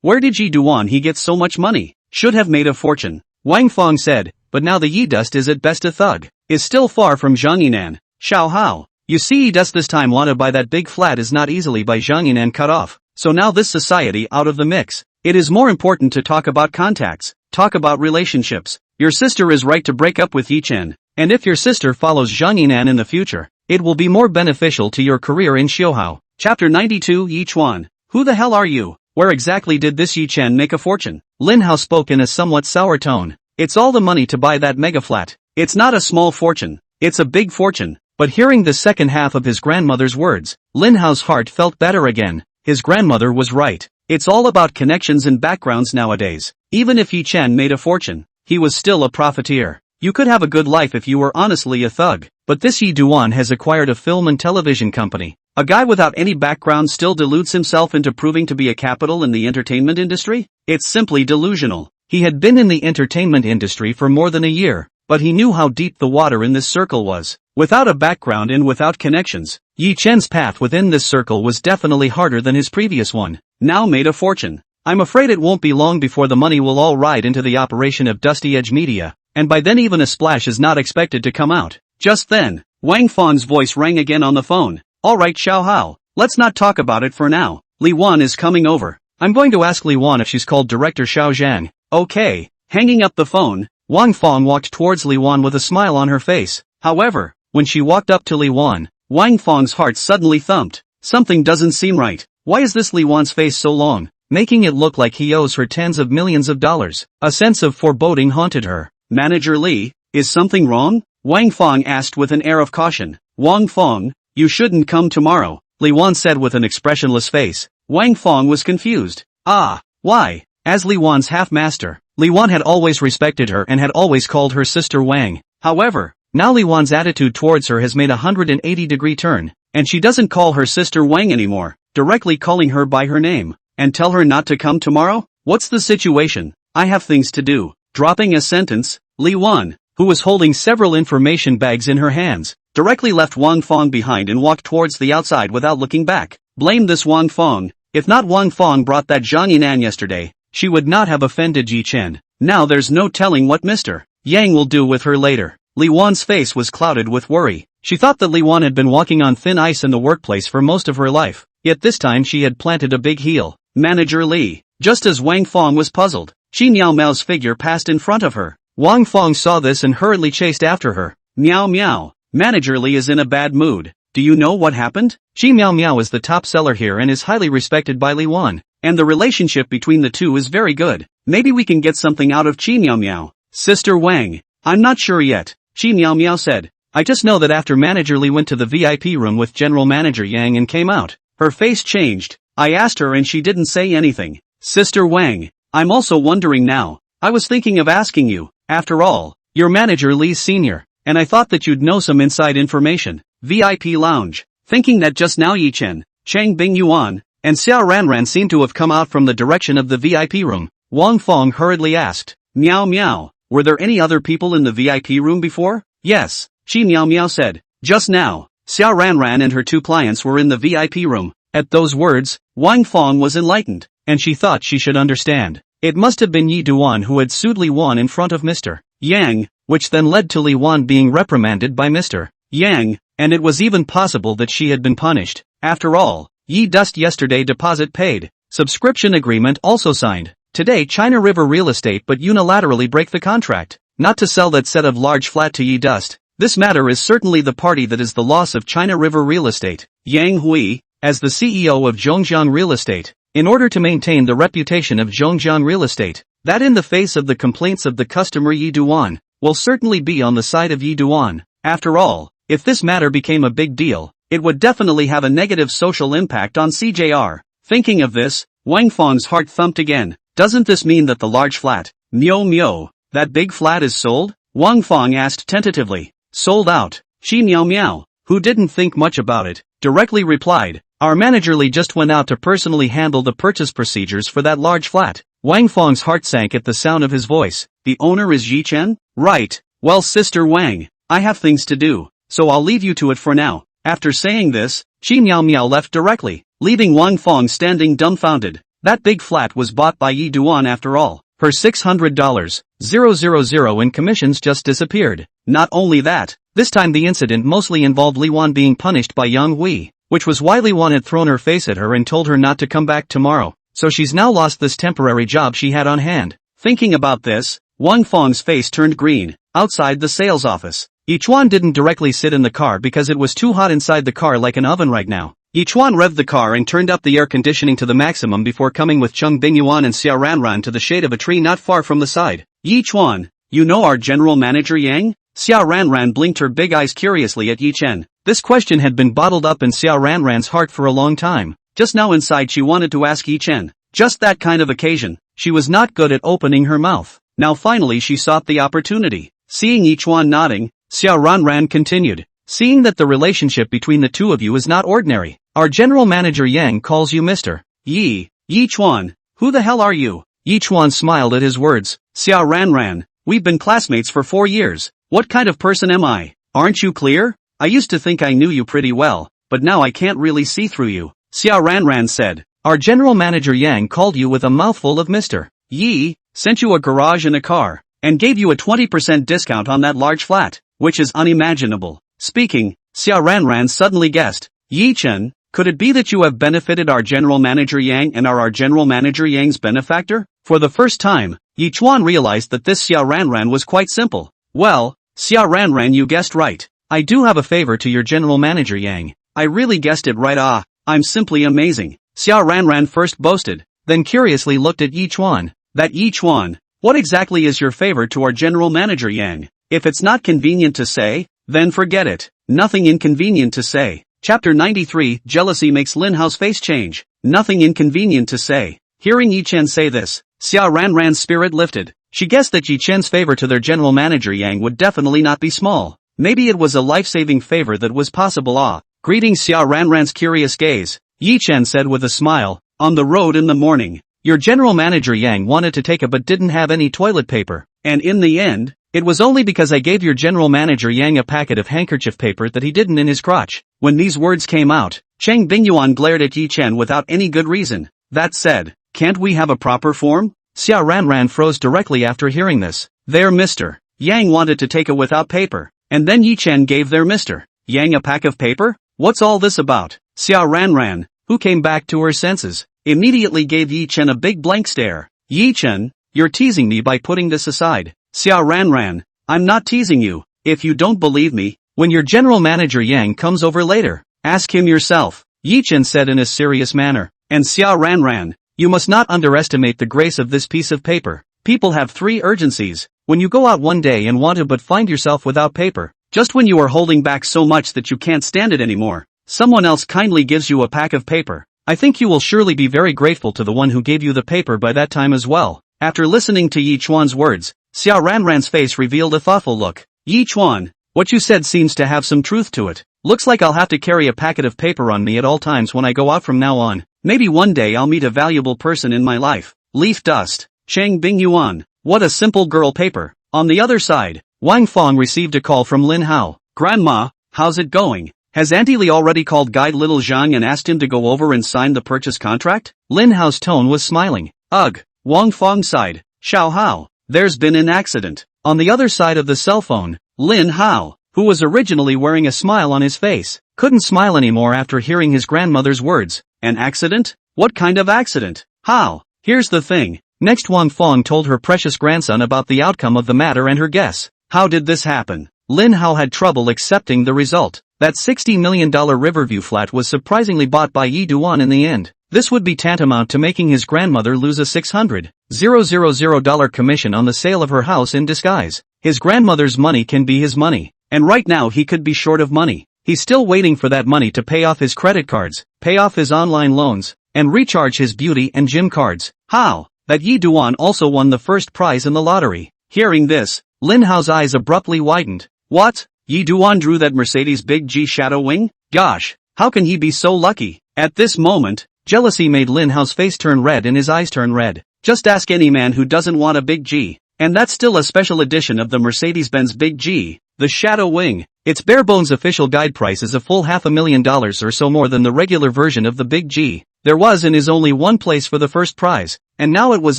Where did Yi Duan he get so much money? Should have made a fortune. Wang Fong said, but now the Yi Dust is at best a thug, is still far from Zhang Yinan. Xiao Hao, you see, Yi Dust this time wanna buy that big flat is not easily by Zhang Yinan cut off. So now this society out of the mix. It is more important to talk about contacts, talk about relationships. Your sister is right to break up with Yi Chen, and if your sister follows Zhang Yinan in the future, it will be more beneficial to your career in Xiuhao. Chapter 92 Yi Chuan. Who the hell are you? Where exactly did this Yi Chen make a fortune? Linhao spoke in a somewhat sour tone. It's all the money to buy that mega flat. It's not a small fortune, it's a big fortune. But hearing the second half of his grandmother's words, Linhao's heart felt better again. His grandmother was right. It's all about connections and backgrounds nowadays. Even if Yi Chen made a fortune, he was still a profiteer. You could have a good life if you were honestly a thug. But this Yi Duan has acquired a film and television company. A guy without any background still deludes himself into proving to be a capital in the entertainment industry? It's simply delusional. He had been in the entertainment industry for more than a year, but he knew how deep the water in this circle was. Without a background and without connections, Yi Chen's path within this circle was definitely harder than his previous one. Now made a fortune. I'm afraid it won't be long before the money will all ride into the operation of Dusty Edge Media, and by then even a splash is not expected to come out. Just then, Wang Fong's voice rang again on the phone. Alright Xiao Hao, let's not talk about it for now. Li Wan is coming over. I'm going to ask Li Wan if she's called Director Xiao Zhang. Okay. Hanging up the phone, Wang Fong walked towards Li Wan with a smile on her face. However, when she walked up to Li Wan, Wang Fong's heart suddenly thumped. Something doesn't seem right. Why is this Li Wan's face so long, making it look like he owes her tens of millions of dollars? A sense of foreboding haunted her. Manager Li, is something wrong? Wang Fong asked with an air of caution. Wang Fong, you shouldn't come tomorrow, Li Wan said with an expressionless face. Wang Fong was confused. Ah, why? As Li Wan's half-master, Li Wan had always respected her and had always called her sister Wang. However, now Li Wan's attitude towards her has made a 180-degree turn, and she doesn't call her sister Wang anymore, directly calling her by her name. And tell her not to come tomorrow? What's the situation? I have things to do. Dropping a sentence, Li Wan, who was holding several information bags in her hands, directly left Wang Fong behind and walked towards the outside without looking back. Blame this Wang Fong. If not Wang Fong brought that Zhang Yinan yesterday, she would not have offended Yi Chen. Now there's no telling what Mr. Yang will do with her later. Li Wan's face was clouded with worry. She thought that Li Wan had been walking on thin ice in the workplace for most of her life, yet this time she had planted a big heel. Manager Li. Just as Wang Fong was puzzled, Xi Miao Miao's figure passed in front of her. Wang Fong saw this and hurriedly chased after her. Miao Miao. Manager Li is in a bad mood. Do you know what happened? Xi Miao Miao is the top seller here and is highly respected by Li Wan, and the relationship between the two is very good. Maybe we can get something out of Xi Miao Miao. Sister Wang. I'm not sure yet, Xi Miao Miao said. I just know that after Manager Li went to the VIP room with General Manager Yang and came out, her face changed. I asked her and she didn't say anything. Sister Wang. I'm also wondering now. I was thinking of asking you. After all, you're Manager Li's senior, and I thought that you'd know some inside information. VIP lounge. Thinking that just now Yi Chen, Chang Bing Yuan, and Xiao Ranran seemed to have come out from the direction of the VIP room. Wang Fong hurriedly asked. Miao Miao. Were there any other people in the VIP room before? Yes, Xi Miao Miao said. Just now, Xiao Ranran and her two clients were in the VIP room. At those words, Wang Fong was enlightened, and she thought she should understand. It must have been Yi Duan who had sued Li Wan in front of Mr. Yang, which then led to Li Wan being reprimanded by Mr. Yang, and it was even possible that she had been punished. After all, Yi Dust yesterday deposit paid, subscription agreement also signed. Today China River Real Estate but unilaterally break the contract, not to sell that set of large flat to Yi Dust. This matter is certainly the party that is the loss of China River Real Estate. Yang Hui, as the CEO of Zhongjiang Real Estate, in order to maintain the reputation of Zhongjiang Real Estate, that in the face of the complaints of the customer Yi Duan, will certainly be on the side of Yi Duan. After all, if this matter became a big deal, it would definitely have a negative social impact on CJR. Thinking of this, Wang Fong's heart thumped again. Doesn't this mean that the large flat, Mio, that big flat is sold? Wang Fong asked tentatively. Sold out. Xi Miao Miao, who didn't think much about it, directly replied. Our manager Li just went out to personally handle the purchase procedures for that large flat. Wang Fong's heart sank at the sound of his voice. The owner is Yi Chen? Right. Well, Sister Wang, I have things to do, so I'll leave you to it for now. After saying this, Xi Miao Miao left directly, leaving Wang Fong standing dumbfounded. That big flat was bought by Yi Duan after all. Her $600,000 in commissions just disappeared. Not only that, this time the incident mostly involved Li Wan being punished by Yang Hui, which was why Li Wan had thrown her face at her and told her not to come back tomorrow. So she's now lost this temporary job she had on hand. Thinking about this, Wang Fong's face turned green. Outside the sales office, Yi Chuan didn't directly sit in the car because it was too hot inside the car like an oven right now. Yi Chuan revved the car and turned up the air conditioning to the maximum before coming with Cheng Bingyuan and Xiao Ranran to the shade of a tree not far from the side. Yi Chuan, you know our general manager Yang? Xiao Ranran blinked her big eyes curiously at Yi Chen. This question had been bottled up in Xiao Ranran's heart for a long time. Just now inside she wanted to ask Yi Chen. Just that kind of occasion. She was not good at opening her mouth. Now finally she sought the opportunity. Seeing Yi Chuan nodding, Xiao Ranran continued. Seeing that the relationship between the two of you is not ordinary, our general manager Yang calls you Mr. Yi Chuan. Who the hell are you? Yi Chuan smiled at his words. Xiao Ranran, we've been classmates for 4 years. What kind of person am I? Aren't you clear? I used to think I knew you pretty well, but now I can't really see through you. Xiao Ranran said. Our general manager Yang called you with a mouthful of Mr. Yi, sent you a garage and a car, and gave you a 20% discount on that large flat, which is unimaginable. Speaking, Xiao Ranran suddenly guessed. Yi Chen, could it be that you have benefited our general manager Yang and are our general manager Yang's benefactor? For the first time, Yi Chuan realized that this Xiao Ranran was quite simple. Well, Xiao Ranran, you guessed right. I do have a favor to your general manager Yang. I really guessed it right. I'm simply amazing. Xiao Ranran first boasted, then curiously looked at Yi Chuan. That Yi Chuan, what exactly is your favor to our general manager Yang? If it's not convenient to say, then forget it. Nothing inconvenient to say. Chapter 93, Jealousy makes Linhao's face change. Nothing inconvenient to say. Hearing Yi Chen say this, Xia Ranran's spirit lifted. She guessed that Yi Chen's favor to their general manager Yang would definitely not be small. Maybe it was a life-saving favor that was possible. Greeting Xia Ranran's curious gaze, Yi Chen said with a smile, on the road in the morning. Your general manager Yang wanted to take a but didn't have any toilet paper. And in the end, it was only because I gave your general manager Yang a packet of handkerchief paper that he didn't in his crotch. When these words came out, Cheng Bingyuan glared at Yi Chen without any good reason. That said, can't we have a proper form? Xia Ranran froze directly after hearing this. There Mr. Yang wanted to take it without paper. And then Yi Chen gave their Mr. Yang a pack of paper? What's all this about? Xia Ranran, who came back to her senses, immediately gave Yi Chen a big blank stare. Yi Chen, you're teasing me by putting this aside. Xia Ranran, I'm not teasing you. If you don't believe me, when your general manager Yang comes over later, ask him yourself, Yi Chen said in a serious manner. And Xia Ranran, you must not underestimate the grace of this piece of paper. People have three urgencies. When you go out one day and want to but find yourself without paper, just when you are holding back so much that you can't stand it anymore, someone else kindly gives you a pack of paper. I think you will surely be very grateful to the one who gave you the paper by that time as well. After listening to Yi Chuan's words, Xia Ranran's face revealed a thoughtful look. Yi Chuan, what you said seems to have some truth to it. Looks like I'll have to carry a packet of paper on me at all times when I go out from now on. Maybe one day I'll meet a valuable person in my life. Leaf dust. Cheng Bingyuan. What a simple girl paper. On the other side, Wang Fong received a call from Linhao. Grandma, how's it going? Has Auntie Li already called Guide Little Zhang and asked him to go over and sign the purchase contract? Linhao's tone was smiling. Ugh. Wang Fong sighed. Xiao Hao, there's been an accident. On the other side of the cell phone, Linhao, who was originally wearing a smile on his face, couldn't smile anymore after hearing his grandmother's words. An accident? What kind of accident? How? Here's the thing. Next Wang Fong told her precious grandson about the outcome of the matter and her guess. How did this happen? Linhao had trouble accepting the result. That $60 million Riverview flat was surprisingly bought by Yi Duan in the end. This would be tantamount to making his grandmother lose a $600,000 commission on the sale of her house in disguise. His grandmother's money can be his money. And right now he could be short of money. He's still waiting for that money to pay off his credit cards, pay off his online loans, and recharge his beauty and gym cards. How? That Yi Duan also won the first prize in the lottery. Hearing this, Linhao's eyes abruptly widened. What? Yi Duan drew that Mercedes Big G Shadow Wing? Gosh, how can he be so lucky? At this moment, jealousy made Linhao's face turn red and his eyes turn red. Just ask any man who doesn't want a Big G. And that's still a special edition of the Mercedes-Benz Big G, the Shadow Wing. Its bare-bones official guide price is a full $500,000 or so more than the regular version of the Big G. There was and is only one place for the first prize, and now it was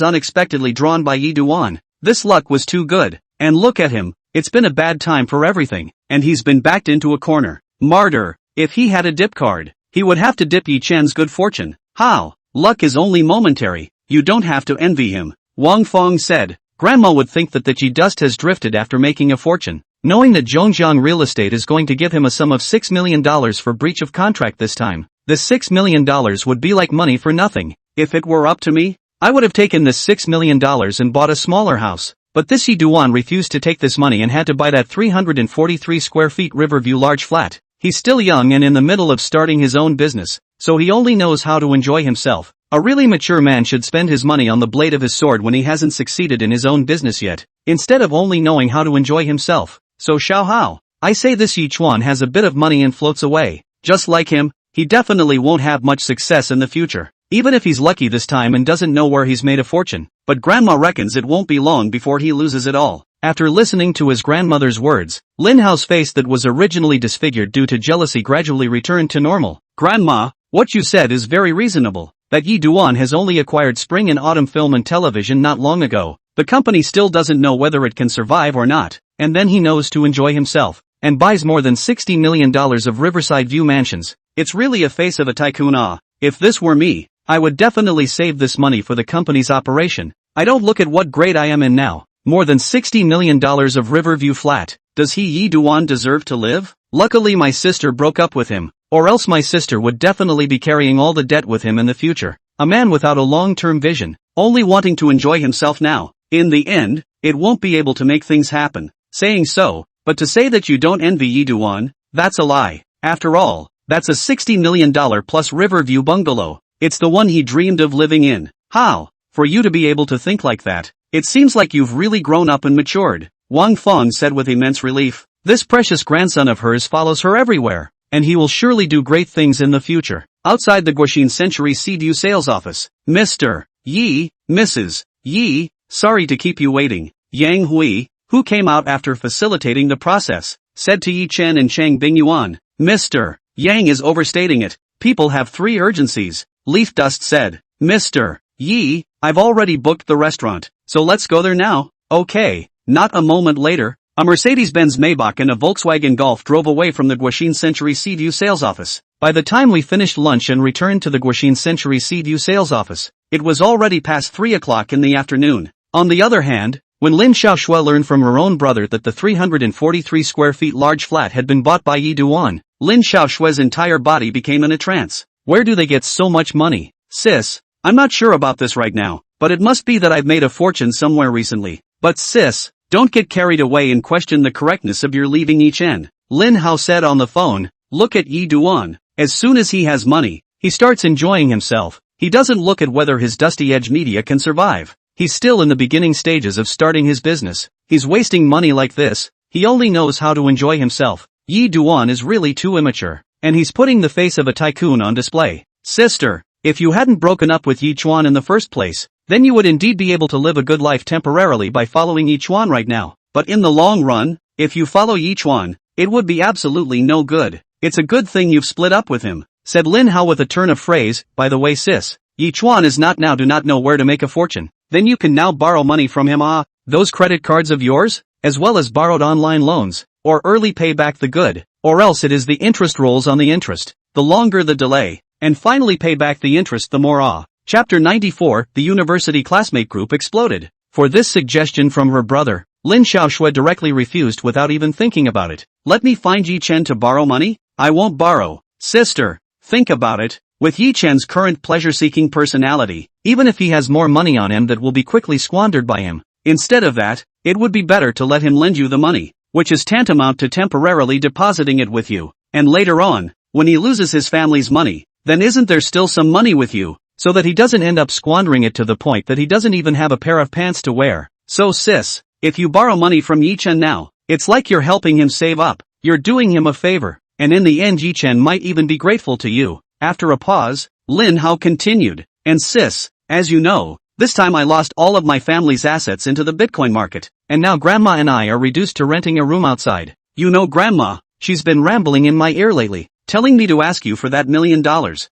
unexpectedly drawn by Yi Duan. This luck was too good. And look at him. It's been a bad time for everything, and he's been backed into a corner. Martyr. If he had a dip card, he would have to dip Yi Chen's good fortune. How? Luck is only momentary. You don't have to envy him. Wang Fong said. Grandma would think that the Qi dust has drifted after making a fortune. Knowing that Zhongjiang Real Estate is going to give him a sum of $6 million for breach of contract this time, this $6 million would be like money for nothing. If it were up to me, I would have taken this $6 million and bought a smaller house. But this Yi Duan refused to take this money and had to buy that 343 square feet Riverview large flat. He's still young and in the middle of starting his own business, so he only knows how to enjoy himself. A really mature man should spend his money on the blade of his sword when he hasn't succeeded in his own business yet, instead of only knowing how to enjoy himself. So Xiao Hao, I say this Yi Chuan has a bit of money and floats away. Just like him, he definitely won't have much success in the future. Even if he's lucky this time and doesn't know where he's made a fortune. But grandma reckons it won't be long before he loses it all. After listening to his grandmother's words, Linhao's face that was originally disfigured due to jealousy gradually returned to normal. Grandma, what you said is very reasonable. That Yi Duan has only acquired spring and autumn film and television not long ago. The company still doesn't know whether it can survive or not, and then he knows to enjoy himself, and buys more than $60 million of Riverside View mansions. It's really a face of a tycoon. If this were me, I would definitely save this money for the company's operation. I don't look at what grade I am in now. More than $60 million of Riverview flat. Does he Yi Duan deserve to live? Luckily my sister broke up with him, or else my sister would definitely be carrying all the debt with him in the future. A man without a long-term vision, only wanting to enjoy himself now. In the end, it won't be able to make things happen. Saying so, but to say that you don't envy Yi Duan, that's a lie. After all, that's a $60 million plus Riverview bungalow. It's the one he dreamed of living in. How? For you to be able to think like that. It seems like you've really grown up and matured, Wang Feng said with immense relief. This precious grandson of hers follows her everywhere, and he will surely do great things in the future. Outside the Guoxin Century Seedu sales office, Mr. Yi, Mrs. Yi, sorry to keep you waiting, Yang Hui, who came out after facilitating the process, said to Yi Chen and Chang Bingyuan. Mr. Yang is overstating it. People have 3 urgencies, Leaf Dust said. Mr. Yi, I've already booked the restaurant, so let's go there now. Okay. Not a moment later, a Mercedes-Benz Maybach and a Volkswagen Golf drove away from the Guoxin Century Seedu sales office. By the time we finished lunch and returned to the Guoxin Century Seedu sales office, it was already past 3 o'clock in the afternoon. On the other hand, when Lin Xiaoxue learned from her own brother that the 343 square feet large flat had been bought by Yi Duan, Lin Xiaoxue's entire body became in a trance. Where do they get so much money? Sis, I'm not sure about this right now, but it must be that I've made a fortune somewhere recently. But sis, don't get carried away and question the correctness of your leaving Yi Chen. Linhao said on the phone. Look at Yi Duan. As soon as he has money, he starts enjoying himself. He doesn't look at whether his Dusty Edge media can survive. He's still in the beginning stages of starting his business. He's wasting money like this. He only knows how to enjoy himself. Yi Duan is really too immature, and he's putting the face of a tycoon on display. Sister, if you hadn't broken up with Yi Chuan in the first place, then you would indeed be able to live a good life temporarily by following Yi Chuan right now. But in the long run, if you follow Yi Chuan, it would be absolutely no good. It's a good thing you've split up with him, said Lin Hao with a turn of phrase. By the way sis, Yi Chuan is not now do not know where to make a fortune. Then you can now borrow money from him. Those credit cards of yours, as well as borrowed online loans, or early pay back the good, or else it is the interest rolls on the interest. The longer the delay, and finally pay back the interest the more. Chapter 94, the university classmate group exploded. For this suggestion from her brother, Lin Xiaoxue directly refused without even thinking about it. Let me find Yi Chen to borrow money? I won't borrow. Sister, think about it. With Yi Chen's current pleasure-seeking personality, even if he has more money on him that will be quickly squandered by him. Instead of that, it would be better to let him lend you the money, which is tantamount to temporarily depositing it with you. And later on, when he loses his family's money, then isn't there still some money with you? So that he doesn't end up squandering it to the point that he doesn't even have a pair of pants to wear. So sis, if you borrow money from Yi Chen now, it's like you're helping him save up. You're doing him a favor, and in the end Yi Chen might even be grateful to you. After a pause, Lin Hao continued. And sis, as you know, this time I lost all of my family's assets into the Bitcoin market, and now Grandma and I are reduced to renting a room outside. You know Grandma, she's been rambling in my ear lately, telling me to ask you for that $1 million.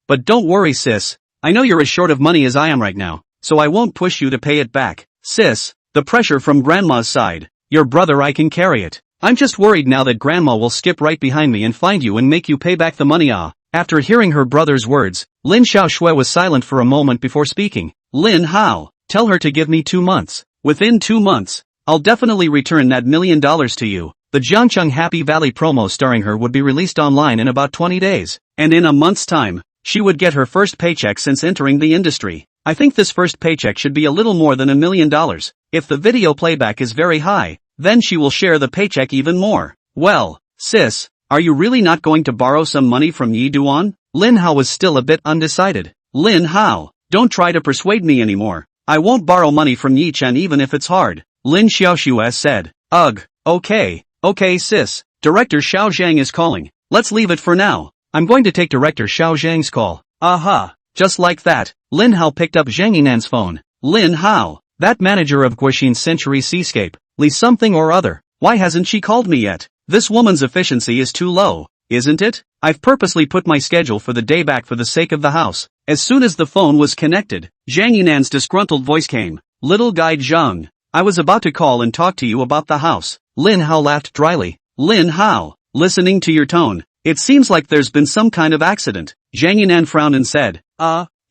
But don't worry sis, I know you're as short of money as I am right now, so I won't push you to pay it back. Sis, the pressure from Grandma's side. Your brother I can carry it. I'm just worried now that Grandma will skip right behind me and find you and make you pay back the money. After hearing her brother's words, Lin Xiaoxue was silent for a moment before speaking. Lin Hao, tell her to give me 2 months. Within 2 months, I'll definitely return that $1 million to you. The Jiangcheng Happy Valley promo starring her would be released online in about 20 days, and in a month's time, she would get her first paycheck since entering the industry. I think this first paycheck should be a little more than $1 million. If the video playback is very high, then she will share the paycheck even more. Well, sis, are you really not going to borrow some money from Yi Duan? Lin Hao was still a bit undecided. Lin Hao, don't try to persuade me anymore. I won't borrow money from Yi Chen even if it's hard. Lin Xiaoxue said. Ugh, okay sis, Director Xiao Zhang is calling. Let's leave it for now. I'm going to take Director Xiao Zhang's call. Aha, just like that, Lin Hao picked up Zhang Yinan's phone. Lin Hao, that manager of Guoxin Century Seascape, Li something or other, why hasn't she called me yet? This woman's efficiency is too low, isn't it? I've purposely put my schedule for the day back for the sake of the house. As soon as the phone was connected, Zhang Yinan's disgruntled voice came. Little guy Zhang, I was about to call and talk to you about the house. Lin Hao laughed dryly. Lin Hao, listening to your tone, it seems like there's been some kind of accident. Zhang Yinan frowned and said,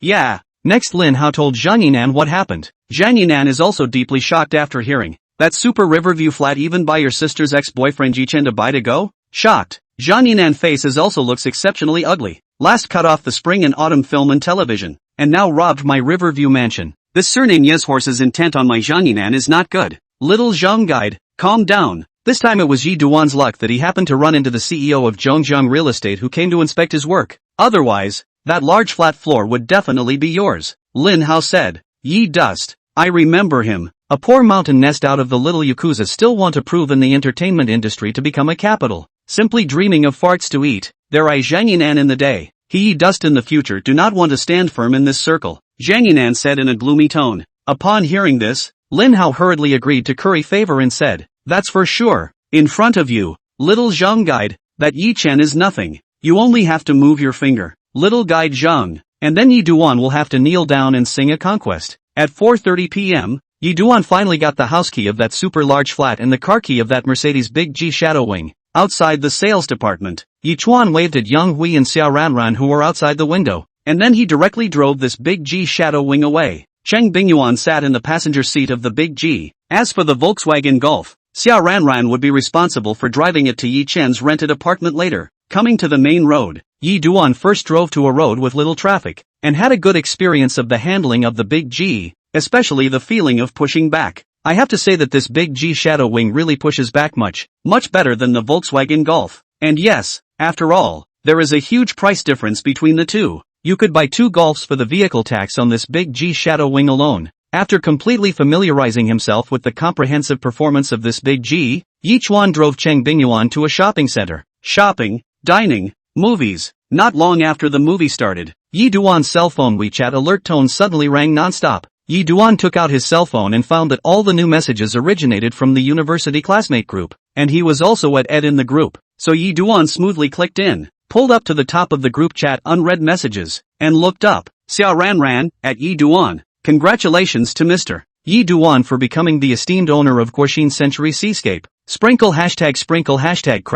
yeah. Next Lin Hao told Zhang Yinan what happened. Zhang Yinan is also deeply shocked after hearing that super Riverview flat even by your sister's ex-boyfriend Yi Chen to buy to go? Shocked. Zhang Yinan's face also looks exceptionally ugly. Last cut off the spring and autumn film and television, and now robbed my Riverview mansion. This surname Yeshorse's intent on my Zhang Yinan is not good. Little Zhang guide, calm down. This time it was Yi Duan's luck that he happened to run into the CEO of Zhongzheng Real Estate who came to inspect his work. Otherwise, that large flat floor would definitely be yours. Lin Hao said. Ye dust. I remember him. A poor mountain nest out of the little yakuza still want to prove in the entertainment industry to become a capital. Simply dreaming of farts to eat. There I Zhangyinan in the day. He dust in the future do not want to stand firm in this circle, Zhangyinan said in a gloomy tone. Upon hearing this, Linhao hurriedly agreed to curry favor and said, that's for sure. In front of you, little Zhang guide, that Yi Chen is nothing. You only have to move your finger, little guide Zhang, and then Yi Duan will have to kneel down and sing a conquest. At 4:30 p.m., Yi Duan finally got the house key of that super large flat and the car key of that Mercedes Big G Shadow Wing. Outside the sales department, Yi Chuan waved at Yang Hui and Xia Ranran who were outside the window, and then he directly drove this Big G Shadow Wing away. Cheng Bingyuan sat in the passenger seat of the Big G. As for the Volkswagen Golf, Xia Ranran would be responsible for driving it to Yi Chen's rented apartment later. Coming to the main road, Yi Duan first drove to a road with little traffic, and had a good experience of the handling of the Big G, especially the feeling of pushing back. I have to say that this Big G Shadow Wing really pushes back much better than the Volkswagen Golf. And yes, after all, there is a huge price difference between the two. You could buy 2 Golfs for the vehicle tax on this Big G Shadow Wing alone. After completely familiarizing himself with the comprehensive performance of this Big G, Yi Chuan drove Cheng Bingyuan to a shopping center. Shopping, dining, movies. Not long after the movie started, Yi Duan's cell phone WeChat alert tone suddenly rang non-stop. Yi Duan took out his cell phone and found that all the new messages originated from the university classmate group, and he was also at ed in the group. So Yi Duan smoothly clicked in, pulled up to the top of the group chat unread messages, and looked up. Xia Ranran, at Yi Duan. Congratulations to Mr. Yi Duan for becoming the esteemed owner of Guoxin Century Seascape. Sprinkle hashtag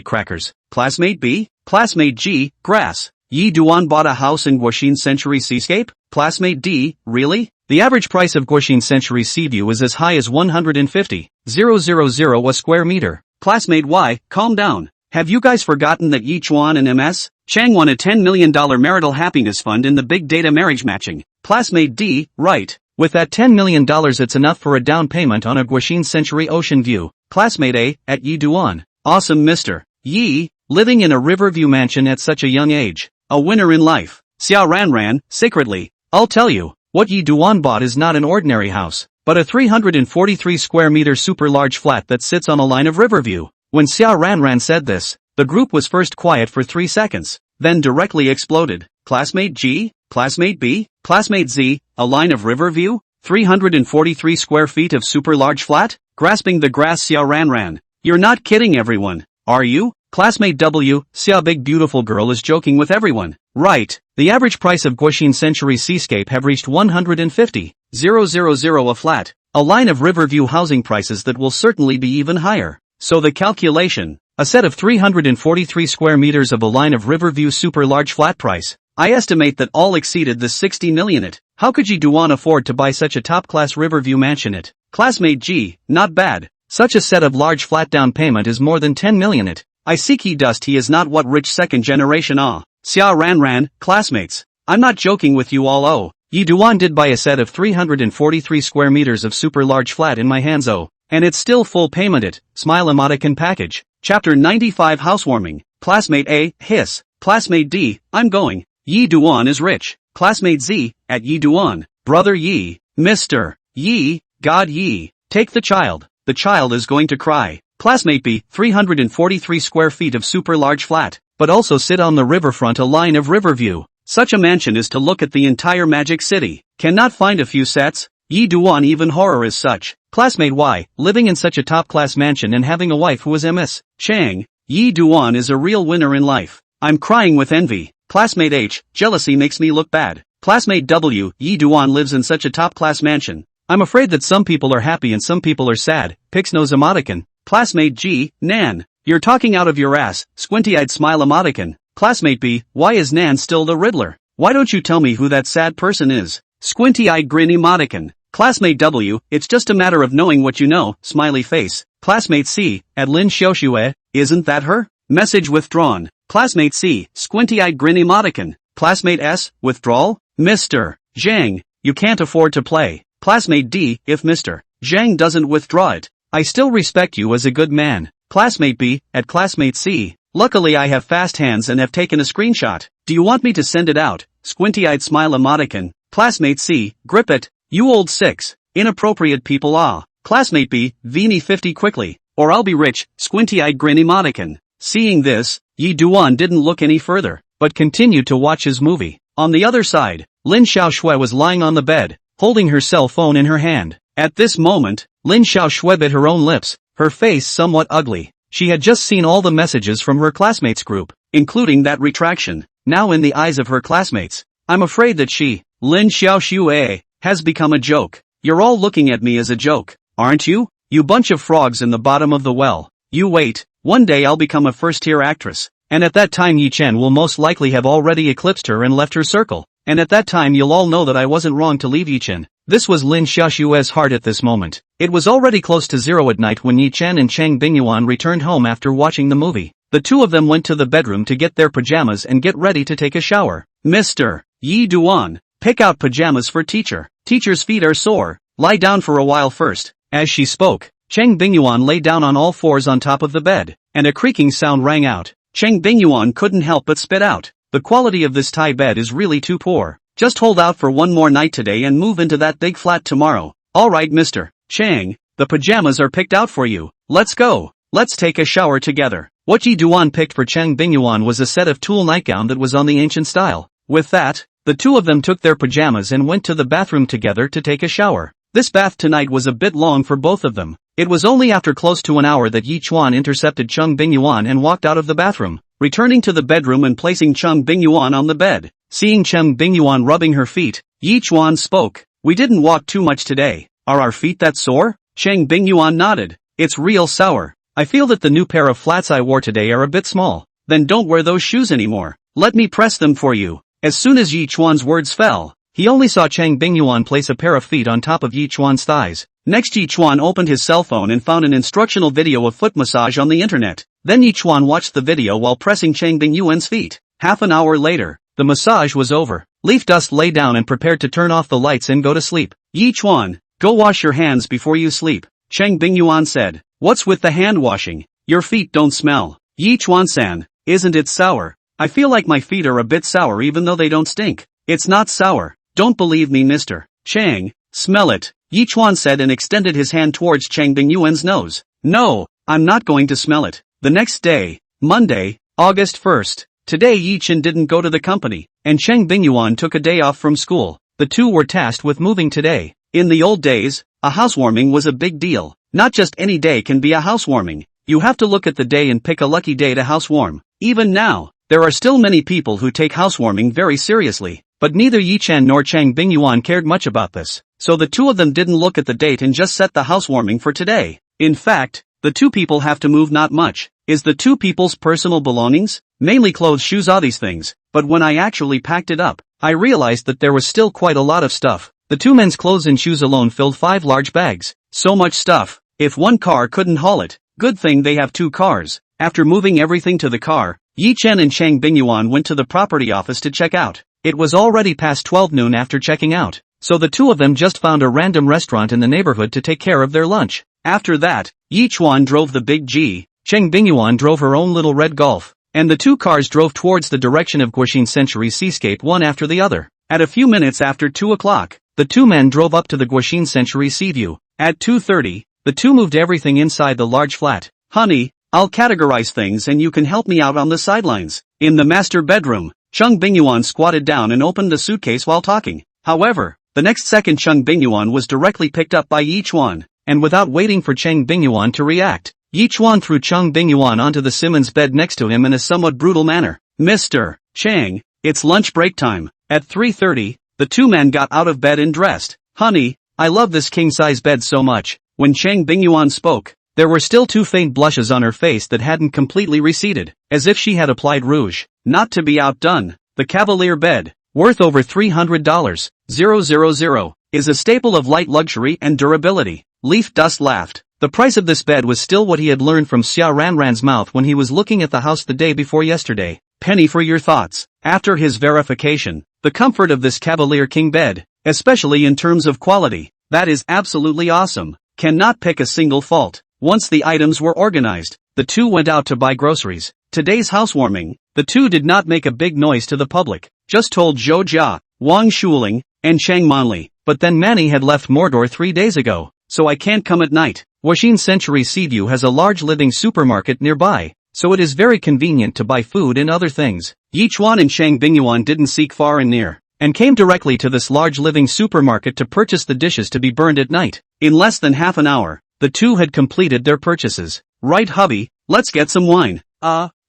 crackers. Classmate B, classmate G, grass. Yi Duan bought a house in Guoxin Century Seascape? Classmate D, really? The average price of Guoxin Century Seaview is as high as 150,000 a square meter. Classmate Y, calm down. Have you guys forgotten that Yi Chuan and MS Chang won a $10 million marital happiness fund in the big data marriage matching? Classmate D, right. With that $10 million it's enough for a down payment on a Guoxin Century Ocean View. Classmate A, at Yi Duan. Awesome Mr. Yi, living in a Riverview mansion at such a young age. A winner in life. Xia Ranran, secretly, I'll tell you, what Yi Duan bought is not an ordinary house, but a 343 square meter super large flat that sits on a line of Riverview. When Xia Ranran said this, the group was first quiet for 3 seconds, then directly exploded. Classmate G, classmate B, classmate Z, a line of Riverview, 343 square feet of super large flat? Grasping the grass Xia Ranran. You're not kidding everyone, are you? Classmate W, Xia big beautiful girl is joking with everyone. Right, the average price of Guoxin Century Seascape have reached 150,000 a flat. A line of Riverview housing prices that will certainly be even higher. So the calculation, a set of 343 square meters of a line of Riverview super large flat price. I estimate that all exceeded the 60 million it. How could Yi Duan afford to buy such a top-class Riverview mansion it? Classmate G, not bad. Such a set of large flat down payment is more than 10 million it. I seek he dust he is not what rich second generation ah. Xia Ranran, classmates. I'm not joking with you all oh. Yi Duan did buy a set of 343 square meters of super large flat in my hands oh. And it's still full payment it. Smile emoticon package. Chapter 95 Housewarming. Classmate A, hiss. Classmate D, I'm going. Yi Duan is rich. Classmate Z, at Yi Duan. Brother Yi. Mr. Yi, God Yi. Take the child. The child is going to cry. Classmate B, 343 square feet of super large flat, but also sit on the riverfront a line of Riverview. Such a mansion is to look at the entire Magic City. Cannot find a few sets? Yi Duan even horror is such. Classmate Y, living in such a top-class mansion and having a wife who is MS Chang. Yi Duan is a real winner in life. I'm crying with envy. Classmate H, jealousy makes me look bad. Classmate W, Yi Duan lives in such a top-class mansion. I'm afraid that some people are happy and some people are sad. Pix nose emoticon. Classmate G, Nan. You're talking out of your ass, squinty-eyed smile emoticon. Classmate B, why is Nan still the Riddler? Why don't you tell me who that sad person is? Squinty-eyed grin emoticon. Classmate W, it's just a matter of knowing what you know, smiley face. Classmate C, at Lin Xiaoxue, isn't that her? Message withdrawn. Classmate C, squinty-eyed grin emoticon. Classmate S, withdrawal? Mr. Zhang, you can't afford to play. Classmate D, if Mr. Zhang doesn't withdraw it, I still respect you as a good man. Classmate B, at Classmate C, luckily I have fast hands and have taken a screenshot. Do you want me to send it out? Squinty-eyed smile emoticon. Classmate C, grip it, you old six. Inappropriate people. Ah. Classmate B, Vini 50 quickly, or I'll be rich, squinty-eyed grin emoticon. Seeing this, Yi Duan didn't look any further, but continued to watch his movie. On the other side, Lin Xiaoshui was lying on the bed, holding her cell phone in her hand. At this moment, Lin Xiaoshui bit her own lips, her face somewhat ugly. She had just seen all the messages from her classmates group, including that retraction, now in the eyes of her classmates. I'm afraid that she, Lin Xiaoshui, has become a joke. You're all looking at me as a joke, aren't you? You bunch of frogs in the bottom of the well. You wait, one day I'll become a first-tier actress, and at that time Yi Chen will most likely have already eclipsed her and left her circle, and at that time you'll all know that I wasn't wrong to leave Yi Chen. This was Lin Xiaoshui's heart at this moment. It was already close to 0 at night when Yi Chen and Chang Bingyuan returned home after watching the movie. The two of them went to the bedroom to get their pajamas and get ready to take a shower. Mr. Yi Duan, pick out pajamas for teacher. Teacher's feet are sore. Lie down for a while first. As she spoke, Chang Bingyuan lay down on all fours on top of the bed, and a creaking sound rang out. Chang Bingyuan couldn't help but spit out. The quality of this Thai bed is really too poor. Just hold out for one more night today and move into that big flat tomorrow. Alright Mr. Chang, the pajamas are picked out for you. Let's go. Let's take a shower together. What Yi Duan picked for Chang Bingyuan was a set of tulle nightgown that was on the ancient style. With that, the two of them took their pajamas and went to the bathroom together to take a shower. This bath tonight was a bit long for both of them. It was only after close to an hour that Yi Chuan intercepted Chang Bingyuan and walked out of the bathroom, returning to the bedroom and placing Chang Bingyuan on the bed. Seeing Chang Bingyuan rubbing her feet, Yi Chuan spoke. We didn't walk too much today. Are our feet that sore? Chang Bingyuan nodded. It's real sour. I feel that the new pair of flats I wore today are a bit small. Then don't wear those shoes anymore. Let me press them for you. As soon as Yi Chuan's words fell, he only saw Chang Bingyuan place a pair of feet on top of Yi Chuan's thighs. Next Yi Chuan opened his cell phone and found an instructional video of foot massage on the internet. Then Yi Chuan watched the video while pressing Chang Bingyuan's feet. Half an hour later, the massage was over. Leaf Dust lay down and prepared to turn off the lights and go to sleep. Yi Chuan, go wash your hands before you sleep, Chang Bingyuan said. What's with the hand washing? Your feet don't smell. Yi Chuan-san, isn't it sour? I feel like my feet are a bit sour even though they don't stink. It's not sour. Don't believe me Mr. Chang, smell it, Yi Chuan said and extended his hand towards Chang Bingyuan's nose. No, I'm not going to smell it. The next day, Monday, August 1st. Today Yi Chen didn't go to the company, and Chang Bingyuan took a day off from school. The two were tasked with moving today. In the old days, a housewarming was a big deal. Not just any day can be a housewarming. You have to look at the day and pick a lucky day to housewarm. Even now, there are still many people who take housewarming very seriously. But neither Yi Chen nor Chang Bingyuan cared much about this, so the two of them didn't look at the date and just set the housewarming for today. In fact, the two people have to move not much. Is the two people's personal belongings? Mainly clothes, shoes, all these things. But when I actually packed it up, I realized that there was still quite a lot of stuff. The two men's clothes and shoes alone filled 5 large bags. So much stuff. If one car couldn't haul it, good thing they have 2 cars. After moving everything to the car, Yi Chen and Chang Bingyuan went to the property office to check out. It was already past 12 noon after checking out, so the two of them just found a random restaurant in the neighborhood to take care of their lunch. After that, Yi Chuan drove the big G, Chang Bingyuan drove her own little red Golf, and the 2 cars drove towards the direction of Guoxin Century Seascape one after the other. At a few minutes after 2 o'clock, the 2 men drove up to the Guoxin Century Seaview. At 2:30, the 2 moved everything inside the large flat. Honey, I'll categorize things and you can help me out on the sidelines. In the master bedroom, Chang Bingyuan squatted down and opened the suitcase while talking. However, the next second Chang Bingyuan was directly picked up by Yi Chuan, and without waiting for Chang Bingyuan to react, Yi Chuan threw Chang Bingyuan onto the Simmons bed next to him in a somewhat brutal manner. Mr. Chang, it's lunch break time. At 3:30, the 2 men got out of bed and dressed. Honey, I love this king-size bed so much. When Chang Bingyuan spoke, there were still 2 faint blushes on her face that hadn't completely receded, as if she had applied rouge. Not to be outdone, the Cavalier bed, worth over $300,000, is a staple of light luxury and durability. Leaf Dust laughed. The price of this bed was still what he had learned from Xia Ranran's mouth when he was looking at the house the day before yesterday. Penny for your thoughts. After his verification, the comfort of this Cavalier King bed, especially in terms of quality, that is absolutely awesome. Cannot pick a single fault. Once the items were organized, the two went out to buy groceries. Today's housewarming, the two did not make a big noise to the public, just told Zhou Jia, Wang Shuling, and Chang Monli, but then Manny had left Mordor 3 days ago, so I can't come at night. Washin Century Seaview has a large living supermarket nearby, so it is very convenient to buy food and other things. Yichuan and Chang Bingyuan didn't seek far and near, and came directly to this large living supermarket to purchase the dishes to be burned at night. In less than half an hour, the two had completed their purchases. Right hubby, let's get some wine.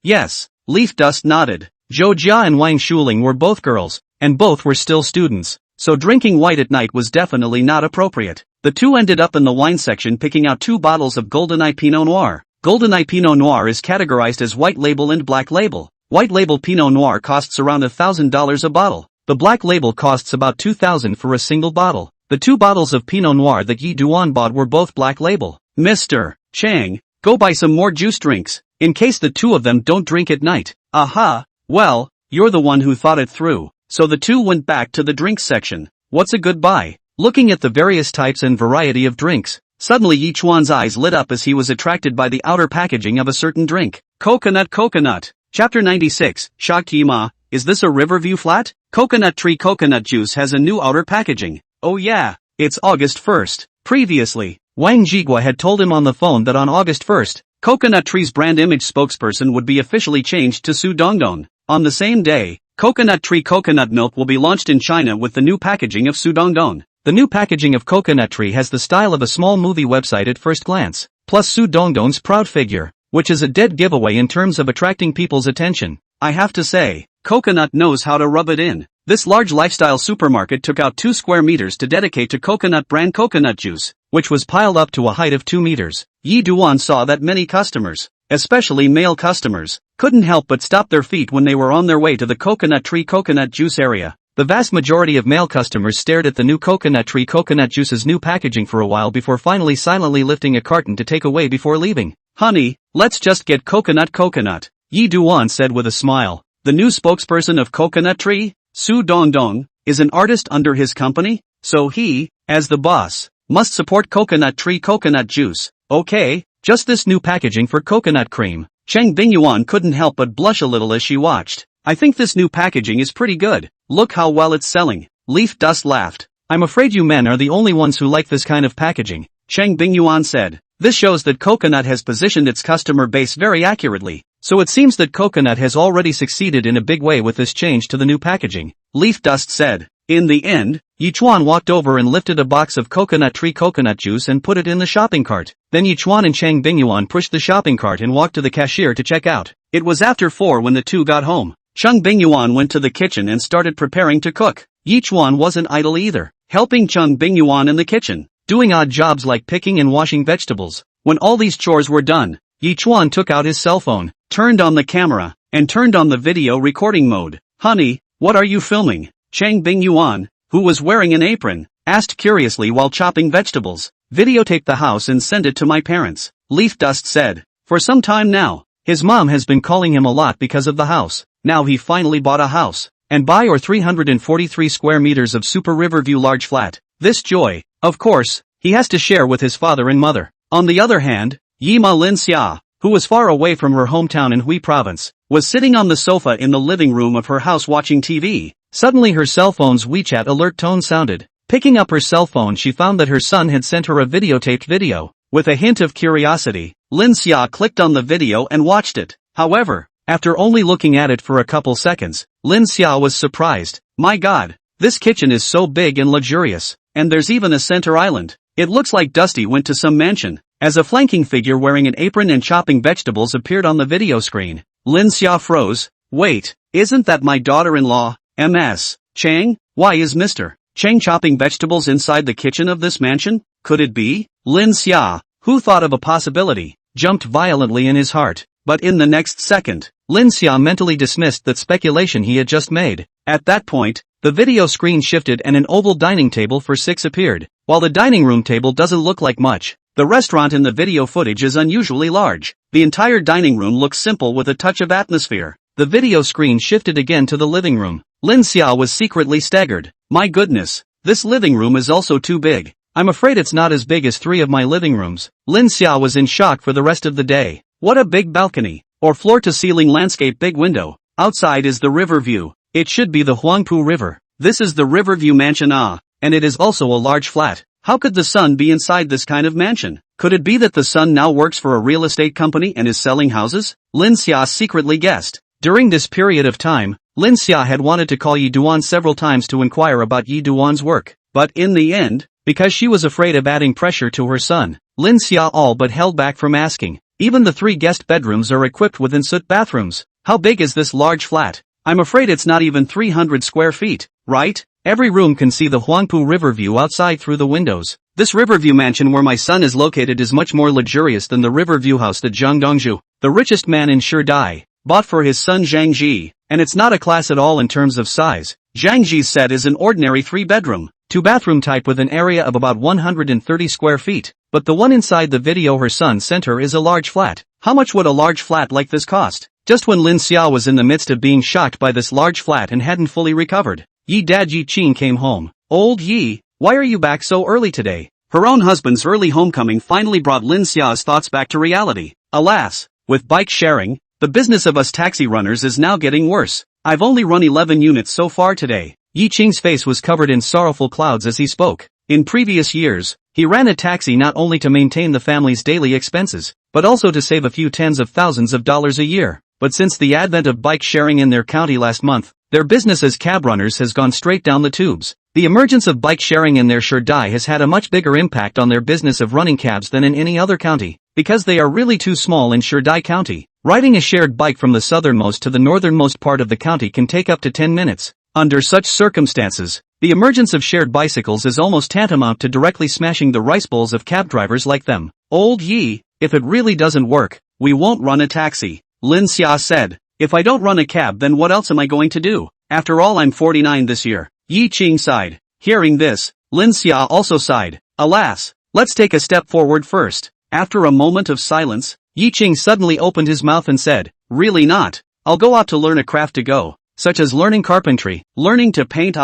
Yes. Leaf Dust nodded. Zhou Jia and Wang Shuling were both girls, and both were still students, so drinking white at night was definitely not appropriate. The two ended up in the wine section picking out 2 bottles of Goldeneye Pinot Noir. Goldeneye Pinot Noir is categorized as white label and black label. White label Pinot Noir costs around $1,000 a bottle. The black label costs about $2,000 for a single bottle. The 2 bottles of Pinot Noir that Yi Duan bought were both black label. Mr. Chang, go buy some more juice drinks, in case the two of them don't drink at night. Aha, well, you're the one who thought it through. So the two went back to the drinks section. What's a good buy? Looking at the various types and variety of drinks, suddenly Yichuan's eyes lit up as he was attracted by the outer packaging of a certain drink. Coconut. Chapter 96, Shocked Yima, is this a Riverview flat? Coconut Tree coconut juice has a new outer packaging. Oh yeah, it's August 1st. Previously, Wang Jigua had told him on the phone that on August 1st, Coconut Tree's brand image spokesperson would be officially changed to Su Dongdong. On the same day, Coconut Tree coconut milk will be launched in China with the new packaging of Su Dongdong. The new packaging of Coconut Tree has the style of a small movie website at first glance, plus Su Dongdong's proud figure, which is a dead giveaway in terms of attracting people's attention. I have to say, Coconut knows how to rub it in. This large lifestyle supermarket took out 2 square meters to dedicate to Coconut brand coconut juice, which was piled up to a height of 2 meters. Yi Duan saw that many customers, especially male customers, couldn't help but stop their feet when they were on their way to the Coconut Tree coconut juice area. The vast majority of male customers stared at the new Coconut Tree coconut juice's new packaging for a while before finally silently lifting a carton to take away before leaving. Honey, let's just get coconut. Yi Duan said with a smile. The new spokesperson of Coconut Tree, Su Dongdong, is an artist under his company, so he, as the boss, must support Coconut Tree coconut juice. Okay, just this new packaging for coconut cream. Cheng Bingyuan couldn't help but blush a little as she watched. I think this new packaging is pretty good. Look how well it's selling. Leaf Dust laughed. I'm afraid you men are the only ones who like this kind of packaging, Cheng Bingyuan said. This shows that Coconut has positioned its customer base very accurately. So it seems that Coconut has already succeeded in a big way with this change to the new packaging, Leaf Dust said. In the end, Yichuan walked over and lifted a box of Coconut Tree coconut juice and put it in the shopping cart. Then Yichuan and Cheng Bingyuan pushed the shopping cart and walked to the cashier to check out. It was after 4 when the two got home. Cheng Bingyuan went to the kitchen and started preparing to cook. Yichuan wasn't idle either, helping Cheng Bingyuan in the kitchen, doing odd jobs like picking and washing vegetables. When all these chores were done, Yichuan took out his cell phone, turned on the camera, and turned on the video recording mode. Honey, what are you filming? Cheng Bingyuan, who was wearing an apron, asked curiously while chopping vegetables. Videotape the house and send it to my parents, Leaf Dust said. For some time now, his mom has been calling him a lot because of the house. Now he finally bought a house, and buy or 343 square meters of Super Riverview large flat. This joy, of course, he has to share with his father and mother. On the other hand, Yima Lin Xia, who was far away from her hometown in Hui Province, was sitting on the sofa in the living room of her house watching TV. Suddenly her cell phone's WeChat alert tone sounded. Picking up her cell phone, she found that her son had sent her a videotaped video. With a hint of curiosity, Lin Xia clicked on the video and watched it. However, after only looking at it for a couple seconds, Lin Xia was surprised. My god, this kitchen is so big and luxurious, and there's even a center island. It looks like Dusty went to some mansion. As a flanking figure wearing an apron and chopping vegetables appeared on the video screen, Lin Xia froze. Wait, isn't that my daughter-in-law, Ms. Chang? Why is Mr. Chang chopping vegetables inside the kitchen of this mansion? Could it be? Lin Xia, who thought of a possibility, jumped violently in his heart. But in the next second, Lin Xia mentally dismissed that speculation he had just made. At that point, the video screen shifted and an oval dining table for 6 appeared. While the dining room table doesn't look like much, the restaurant in the video footage is unusually large. The entire dining room looks simple with a touch of atmosphere. The video screen shifted again to the living room. Lin Xia was secretly staggered. My goodness, this living room is also too big. I'm afraid it's not as big as 3 of my living rooms. Lin Xia was in shock for the rest of the day. What a big balcony, or floor-to-ceiling landscape big window. Outside is the river view. It should be the Huangpu River. This is the Riverview Mansion and it is also a large flat. How could the son be inside this kind of mansion? Could it be that the son now works for a real estate company and is selling houses? Lin Xia secretly guessed. During this period of time, Lin Xia had wanted to call Yi Duan several times to inquire about Yi Duan's work, but in the end, because she was afraid of adding pressure to her son, Lin Xia all but held back from asking. Even the 3 guest bedrooms are equipped with ensuite bathrooms. How big is this large flat? I'm afraid it's not even 300 square feet, right? Every room can see the Huangpu River view outside through the windows. This Riverview mansion where my son is located is much more luxurious than the Riverview house that Zhang Dongzhu, the richest man in Shidai, bought for his son Zhang Ji, and it's not a class at all in terms of size. Zhang Ji's set is an ordinary 3-bedroom, 2-bathroom type with an area of about 130 square feet, but the one inside the video her son sent her is a large flat. How much would a large flat like this cost? Just when Lin Xia was in the midst of being shocked by this large flat and hadn't fully recovered, Yi Dad Yi Qing came home. Old Yi, why are you back so early today? Her own husband's early homecoming finally brought Lin Xia's thoughts back to reality. Alas, with bike sharing, the business of us taxi runners is now getting worse. I've only run 11 units so far today. Yi Qing's face was covered in sorrowful clouds as he spoke. In previous years, he ran a taxi not only to maintain the family's daily expenses, but also to save a few tens of thousands of dollars a year. But since the advent of bike sharing in their county last month, their business as cab runners has gone straight down the tubes. The emergence of bike sharing in their Shidai has had a much bigger impact on their business of running cabs than in any other county, because they are really too small in Shidai County. Riding a shared bike from the southernmost to the northernmost part of the county can take up to 10 minutes. Under such circumstances, the emergence of shared bicycles is almost tantamount to directly smashing the rice bowls of cab drivers like them. Old Yi, if it really doesn't work, we won't run a taxi, Lin Xia said. If I don't run a cab, then what else am I going to do? After all, I'm 49 this year. Yi Qing sighed. Hearing this, Lin Xia also sighed. Alas, let's take a step forward first. After a moment of silence, Yi Qing suddenly opened his mouth and said, really not. I'll go out to learn a craft to go, such as learning carpentry, learning to paint.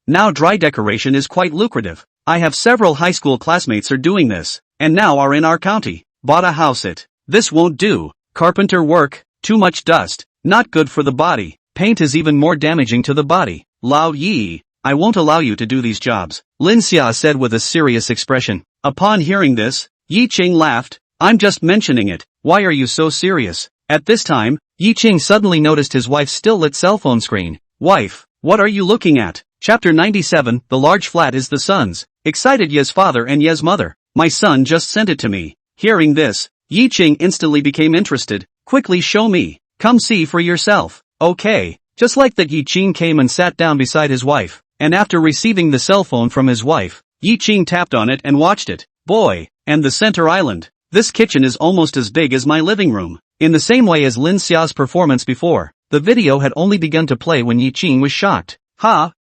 Now dry decoration is quite lucrative. I have several high school classmates are doing this, and now are in our county. Bought a house. This won't do. Carpenter work, too much dust. Not good for the body. Paint is even more damaging to the body. Lao Yi, I won't allow you to do these jobs, Lin Xia said with a serious expression. Upon hearing this, Yi Qing laughed. I'm just mentioning it. Why are you so serious? At this time, Yi Qing suddenly noticed his wife's still-lit cell phone screen. Wife, what are you looking at? Chapter 97, the large flat is the son's. Excited Ye's father and Ye's mother. My son just sent it to me. Hearing this, Yi Qing instantly became interested. Quickly show me. Come see for yourself. Okay. Just like that, Yi Qing came and sat down beside his wife, and after receiving the cell phone from his wife, Yi Qing tapped on it and watched it. Boy, and the center island. This kitchen is almost as big as my living room. In the same way as Lin Xia's performance before, the video had only begun to play when Yi Qing was shocked.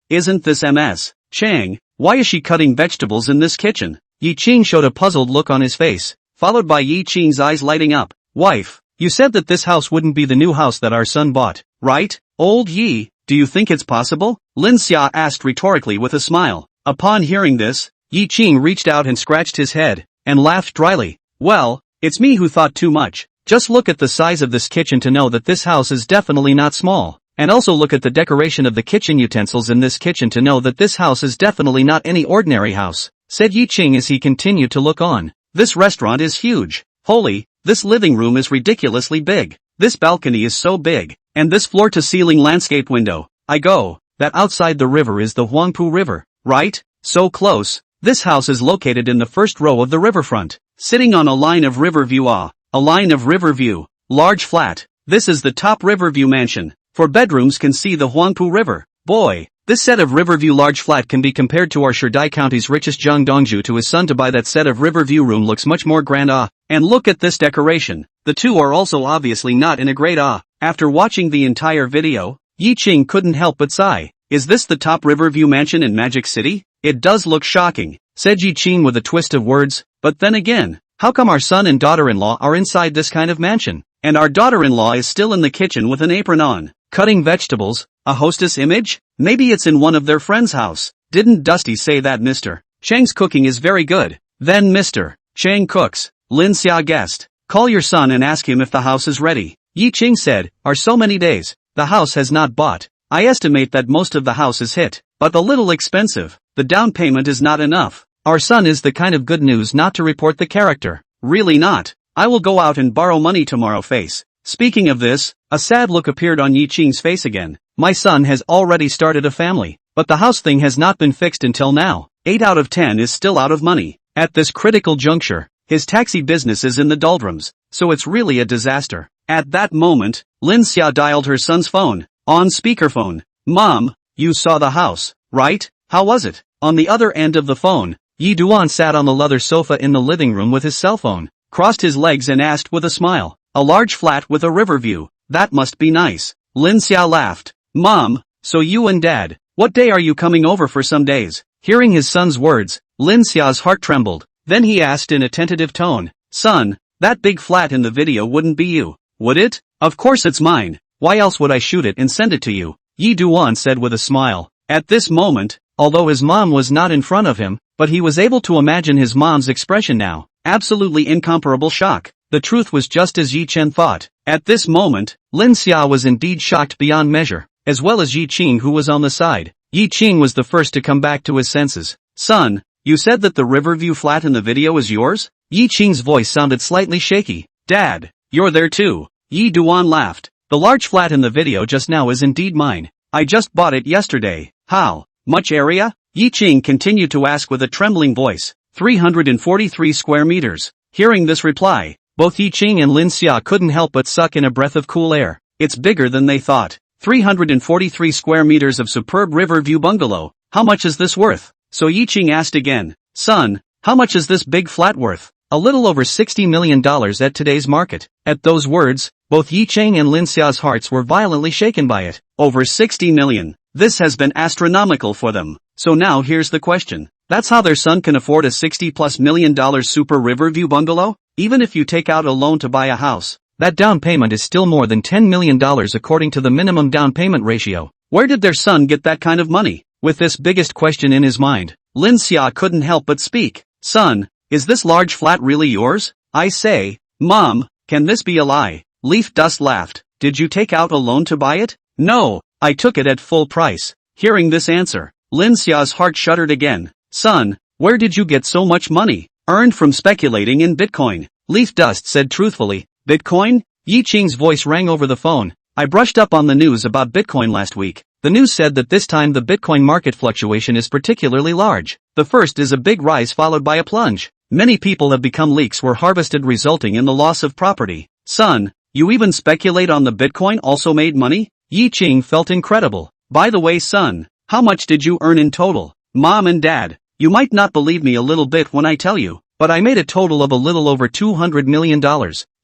Isn't this Ms. Chang? Why is she cutting vegetables in this kitchen? Yi Qing showed a puzzled look on his face, followed by Yi Qing's eyes lighting up. Wife, you said that this house wouldn't be the new house that our son bought, right? Old Yi, do you think it's possible? Lin Xia asked rhetorically with a smile. Upon hearing this, Yi Qing reached out and scratched his head, and laughed dryly. Well, it's me who thought too much. Just look at the size of this kitchen to know that this house is definitely not small. And also look at the decoration of the kitchen utensils in this kitchen to know that this house is definitely not any ordinary house, said Yi Qing as he continued to look on. This restaurant is huge. Holy, this living room is ridiculously big. This balcony is so big. And this floor-to-ceiling landscape window. That outside the river is the Huangpu River, right? So close. This house is located in the first row of the riverfront, sitting on a line of river view. A line of river view. Large flat. This is the top Riverview mansion. For bedrooms can see the Huangpu River. Boy, this set of Riverview large flat can be compared to our Shidai County's richest Zhang Dongzhu to his son to buy that set of Riverview room looks much more grand. And look at this decoration. The two are also obviously not in a great After watching the entire video, Yi Qing couldn't help but sigh. Is this the top Riverview mansion in Magic City? It does look shocking, said Yi Qing with a twist of words. But then again, how come our son and daughter-in-law are inside this kind of mansion? And our daughter-in-law is still in the kitchen with an apron on, cutting vegetables. A hostess image? Maybe it's in one of their friend's house. Didn't Dusty say that Mr. Chang's cooking is very good? Then Mr. Chang cooks, Lin Xia guessed. Call your son and ask him if the house is ready. Yi Qing said, are so many days. The house has not bought. I estimate that most of the house is hit, but a little expensive. The down payment is not enough. Our son is the kind of good news not to report the character. Really not. I will go out and borrow money tomorrow face. Speaking of this, a sad look appeared on Yi Qing's face again. My son has already started a family, but the house thing has not been fixed until now. 8 out of 10 is still out of money. At this critical juncture, his taxi business is in the doldrums, so it's really a disaster. At that moment, Lin Xia dialed her son's phone, on speakerphone. Mom, you saw the house, right? How was it? On the other end of the phone, Yi Duan sat on the leather sofa in the living room with his cell phone, crossed his legs and asked with a smile, a large flat with a river view. That must be nice. Lin Xia laughed. Mom, so you and Dad, what day are you coming over for some days? Hearing his son's words, Lin Xia's heart trembled. Then he asked in a tentative tone, Son, that big flat in the video wouldn't be you, would it? Of course it's mine. Why else would I shoot it and send it to you? Yi Duan said with a smile. At this moment, although his mom was not in front of him, but he was able to imagine his mom's expression now. Absolutely incomparable shock. The truth was just as Yi Chen thought. At this moment, Lin Xia was indeed shocked beyond measure, as well as Yi Qing, who was on the side. Yi Qing was the first to come back to his senses. Son, you said that the Riverview flat in the video is yours? Yi Qing's voice sounded slightly shaky. Dad, you're there too. Yi Duan laughed. The large flat in the video just now is indeed mine. I just bought it yesterday. How much area? Yi Qing continued to ask with a trembling voice. 343 square meters. Hearing this reply, both Yi Qing and Lin Xia couldn't help but suck in a breath of cool air. It's bigger than they thought. 343 square meters of superb river view bungalow. How much is this worth? So Yi Qing asked again. Son, how much is this big flat worth? A little over $60 million at today's market. At those words, both Yi Qing and Lin Xia's hearts were violently shaken by it. Over 60 million. This has been astronomical for them. So now here's the question. That's how their son can afford a $60+ million super riverview bungalow? Even if you take out a loan to buy a house, that down payment is still more than $10 million according to the minimum down payment ratio. Where did their son get that kind of money? With this biggest question in his mind, Lin Xia couldn't help but speak. Son, is this large flat really yours? I say, Mom, can this be a lie? Leaf Dust laughed. Did you take out a loan to buy it? No, I took it at full price. Hearing this answer, Lin Xia's heart shuddered again. Son, where did you get so much money? Earned from speculating in Bitcoin. Leaf Dust said truthfully. Bitcoin? Yi Qing's voice rang over the phone. I brushed up on the news about Bitcoin last week. The news said that this time the Bitcoin market fluctuation is particularly large. The first is a big rise followed by a plunge. Many people have become leaks were harvested resulting in the loss of property. Son, you even speculate on the Bitcoin also made money? Yi Qing felt incredible. By the way, son, how much did you earn in total? Mom and Dad, you might not believe me a little bit when I tell you, but I made a total of a little over $200 million.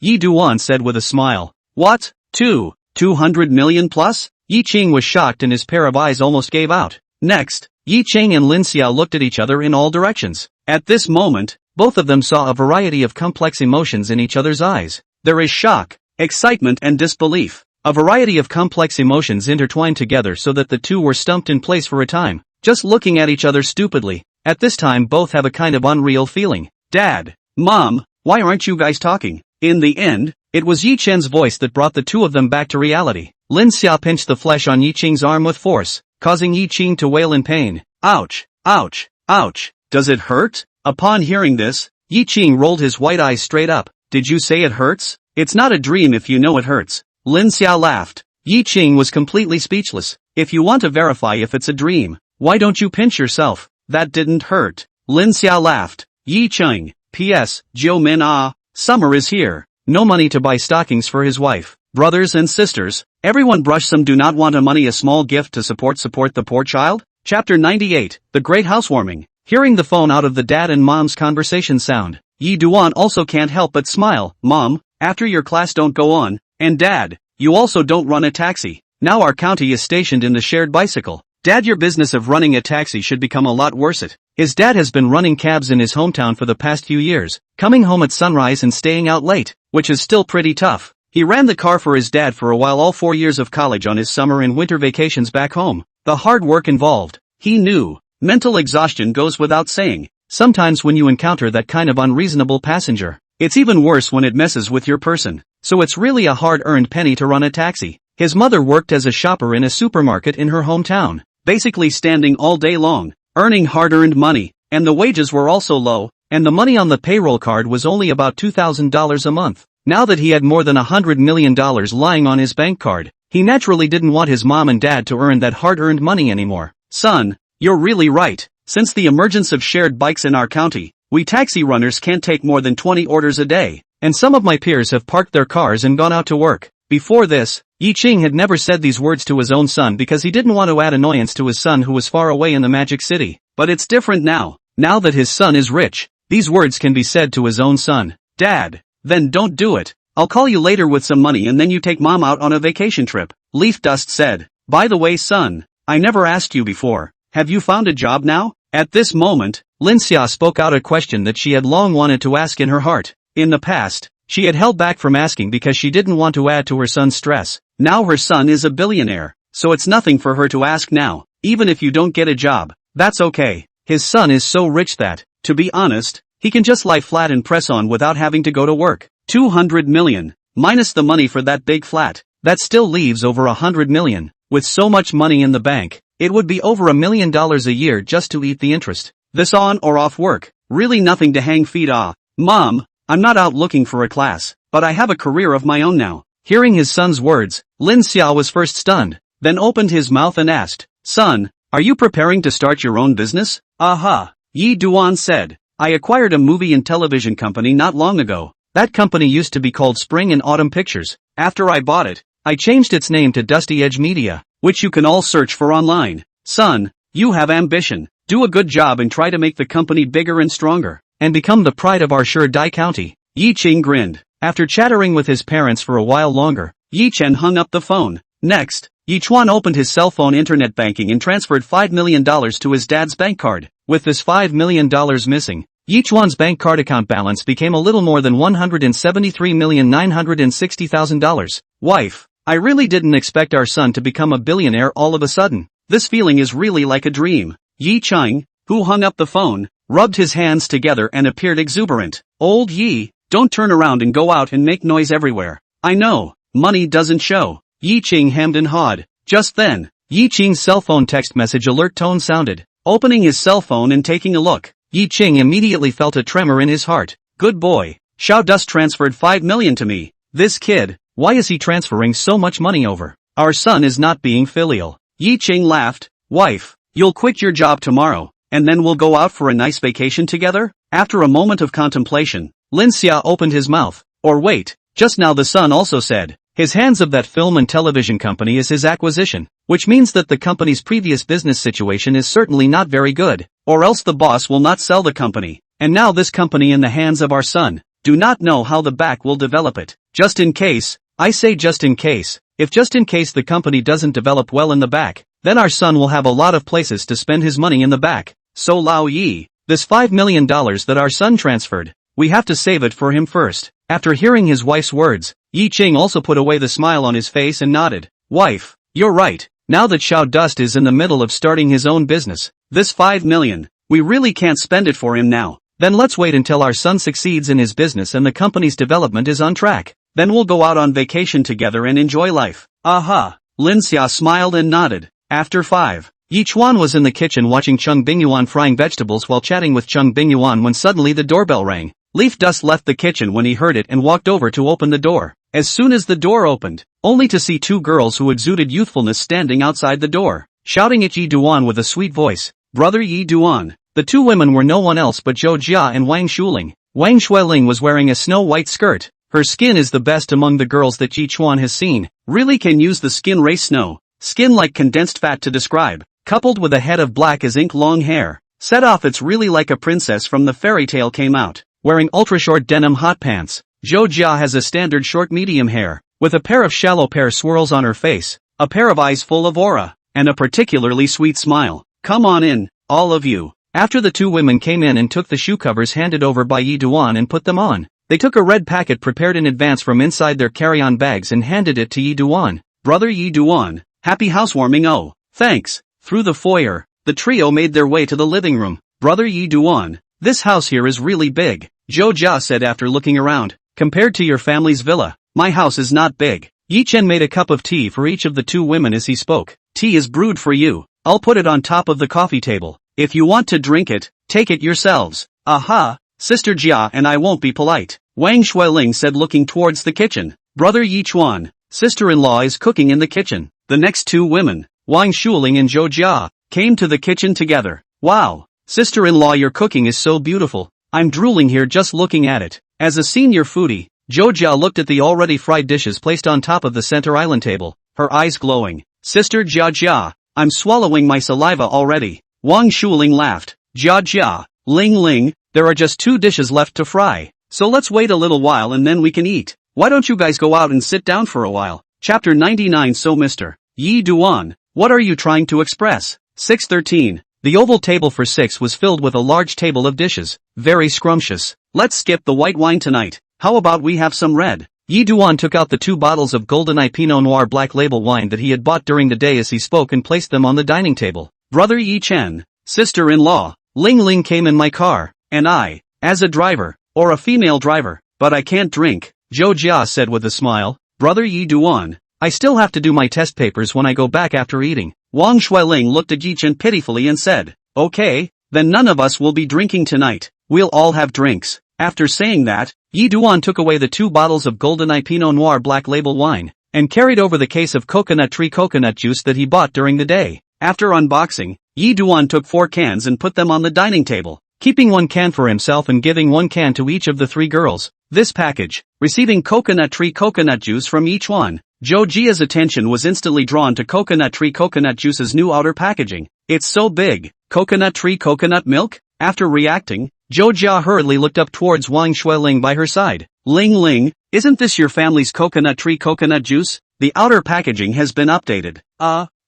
Yi Duan said with a smile. What? 200 million plus? Yi Qing was shocked and his pair of eyes almost gave out. Next, Yi Qing and Lin Xia looked at each other in all directions. At this moment, both of them saw a variety of complex emotions in each other's eyes. There is shock, excitement and disbelief. A variety of complex emotions intertwined together so that the two were stumped in place for a time, just looking at each other stupidly. At this time both have a kind of unreal feeling. Dad, Mom, why aren't you guys talking? In the end, it was Yi Chen's voice that brought the two of them back to reality. Lin Xia pinched the flesh on Yi Qing's arm with force, causing Yi Qing to wail in pain. Ouch, ouch, ouch, does it hurt? Upon hearing this, Yi Qing rolled his white eyes straight up. Did you say it hurts? It's not a dream if you know it hurts. Lin Xia laughed. Yi Qing was completely speechless. If you want to verify if it's a dream, why don't you pinch yourself? That didn't hurt. Lin Xia laughed. Yi Qing. P.S. Jiu Min Ah. Summer is here. No money to buy stockings for his wife. Brothers and sisters, everyone brush some do not want a money a small gift to support the poor child? Chapter 98, The Great Housewarming. Hearing the phone out of the dad and mom's conversation sound, Yi Duan also can't help but smile. Mom, after your class don't go on, and Dad, you also don't run a taxi. Now our county is stationed in the shared bicycle. Dad, your business of running a taxi should become a lot worse. His dad has been running cabs in his hometown for the past few years, coming home at sunrise and staying out late, which is still pretty tough. He ran the car for his dad for a while all 4 years of college on his summer and winter vacations back home. The hard work involved, he knew. Mental exhaustion goes without saying. Sometimes when you encounter that kind of unreasonable passenger, it's even worse when it messes with your person. So it's really a hard-earned penny to run a taxi. His mother worked as a shopper in a supermarket in her hometown, basically standing all day long, earning hard-earned money, and the wages were also low, and the money on the payroll card was only about $2,000 a month. Now that he had more than $100 million lying on his bank card, he naturally didn't want his mom and dad to earn that hard-earned money anymore. Son, you're really right. Since the emergence of shared bikes in our county, we taxi runners can't take more than 20 orders a day, and some of my peers have parked their cars and gone out to work. Before this, Yi Ching had never said these words to his own son because he didn't want to add annoyance to his son who was far away in the Magic City. But it's different now. Now that his son is rich, these words can be said to his own son. Dad, then don't do it. I'll call you later with some money and then you take mom out on a vacation trip. Leaf Dust said. By the way, son, I never asked you before. Have you found a job now? At this moment, Linhao spoke out a question that she had long wanted to ask in her heart. In the past, she had held back from asking because she didn't want to add to her son's stress. Now her son is a billionaire, so it's nothing for her to ask now. Even if you don't get a job, that's okay. His son is so rich that, to be honest, he can just lie flat and press on without having to go to work. 200 million, minus the money for that big flat, that still leaves over 100 million. With so much money in the bank, it would be over $1 million a year just to eat the interest. This on or off work, really nothing to hang feet off. Mom, I'm not out looking for a class, but I have a career of my own now. Hearing his son's words, Lin Xiao was first stunned, then opened his mouth and asked, Son, are you preparing to start your own business? Aha, Yi Duan said. I acquired a movie and television company not long ago. That company used to be called Spring and Autumn Pictures. After I bought it, I changed its name to Dusty Edge Media, which you can all search for online. Son, you have ambition. Do a good job and try to make the company bigger and stronger, and become the pride of our Dai County. Yi Ching grinned. After chattering with his parents for a while longer, Yi Chen hung up the phone. Next, Yi Chuan opened his cell phone internet banking and transferred $5 million to his dad's bank card. With this $5 million missing, Yi Chuan's bank card account balance became a little more than $173,960,000. Wife, I really didn't expect our son to become a billionaire all of a sudden. This feeling is really like a dream. Yi Chang, who hung up the phone, rubbed his hands together and appeared exuberant. Old Yi, don't turn around and go out and make noise everywhere. I know, money doesn't show. Yi Ching hemmed and hawed. Just then, Yi Ching's cell phone text message alert tone sounded. Opening his cell phone and taking a look, Yi Ching immediately felt a tremor in his heart. Good boy, Xiao Dust transferred $5 million to me. This kid, why is he transferring so much money over? Our son is not being filial. Yi Ching laughed. Wife, you'll quit your job tomorrow, and then we'll go out for a nice vacation together? After a moment of contemplation, Lin Xia opened his mouth. Or wait, just now the son also said, his hands of that film and television company is his acquisition, which means that the company's previous business situation is certainly not very good, or else the boss will not sell the company, and now this company in the hands of our son, do not know how the back will develop it. Just in case, I say just in case, if just in case the company doesn't develop well in the back, then our son will have a lot of places to spend his money in the back. So Lao Yi, this $5 million that our son transferred, we have to save it for him first. After hearing his wife's words, Yi Ching also put away the smile on his face and nodded. Wife, you're right. Now that Xiao Dust is in the middle of starting his own business, this $5 million, we really can't spend it for him now. Then let's wait until our son succeeds in his business and the company's development is on track. Then we'll go out on vacation together and enjoy life. Aha! Lin Xia smiled and nodded. After 5. Yi Chuan was in the kitchen watching Chung Bingyuan frying vegetables while chatting with Chung Bingyuan when suddenly the doorbell rang. Leaf Dust left the kitchen when he heard it and walked over to open the door. As soon as the door opened, only to see 2 girls who exuded youthfulness standing outside the door, shouting at Yi Duan with a sweet voice. Brother Yi Duan. The 2 women were no one else but Zhou Jia and Wang Shuling. Wang Shueling was wearing a snow-white skirt. Her skin is the best among the girls that Yi Chuan has seen. Really can use the skin race snow. Skin like condensed fat to describe, coupled with a head of black as ink long hair. Set off it's really like a princess from the fairy tale came out. Wearing ultra-short denim hot pants, Zhou Jia has a standard short medium hair, with a pair of shallow pear swirls on her face, a pair of eyes full of aura, and a particularly sweet smile. Come on in, all of you. After the 2 women came in and took the shoe covers handed over by Yi Duan and put them on, they took a red packet prepared in advance from inside their carry-on bags and handed it to Yi Duan. Brother Yi Duan, happy housewarming. Oh, thanks. Through the foyer, the trio made their way to the living room. Brother Yi Duan, this house here is really big, Zhou Jia said after looking around. Compared to your family's villa, my house is not big. Yi Chen made a cup of tea for each of the two women as he spoke. Tea is brewed for you. I'll put it on top of the coffee table. If you want to drink it, take it yourselves. Aha, Sister Jia and I won't be polite, Wang Shuiling said looking towards the kitchen. Brother Yi Chuan, sister-in-law is cooking in the kitchen. The next two women, Wang Shuiling and Zhou Jia, came to the kitchen together. Wow, sister-in-law, your cooking is so beautiful. I'm drooling here just looking at it. As a senior foodie, Zhou Jia looked at the already fried dishes placed on top of the center island table, her eyes glowing. Sister Jia Jia, I'm swallowing my saliva already. Wang Shuiling laughed. Jia Jia, Ling Ling, there are just 2 dishes left to fry. So let's wait a little while and then we can eat. Why don't you guys go out and sit down for a while? Chapter 99. So Mr. Yi Duan, what are you trying to express? 613. The oval table for 6 was filled with a large table of dishes. Very scrumptious. Let's skip the white wine tonight. How about we have some red? Yi Duan took out the 2 bottles of GoldenEye Pinot Noir Black Label wine that he had bought during the day as he spoke and placed them on the dining table. Brother Yi Chen, sister-in-law, Ling Ling came in my car, and I, as a driver, or a female driver, but I can't drink, Zhou Jia said with a smile. Brother Yi Duan, I still have to do my test papers when I go back after eating. Wang Shuiling looked at Yi Chen pitifully and said, okay, then none of us will be drinking tonight, we'll all have drinks. After saying that, Yi Duan took away the 2 bottles of GoldenEye Pinot Noir Black Label wine, and carried over the case of coconut tree coconut juice that he bought during the day. After unboxing, Yi Duan took 4 cans and put them on the dining table, keeping 1 can for himself and giving 1 can to each of the 3 girls. This package, receiving coconut tree coconut juice from each one, Zhou Jia's attention was instantly drawn to coconut tree coconut juice's new outer packaging. It's so big. Coconut tree coconut milk? After reacting, Zhou Jia hurriedly looked up towards Wang Shuiling by her side. Ling Ling, isn't this your family's coconut tree coconut juice? The outer packaging has been updated.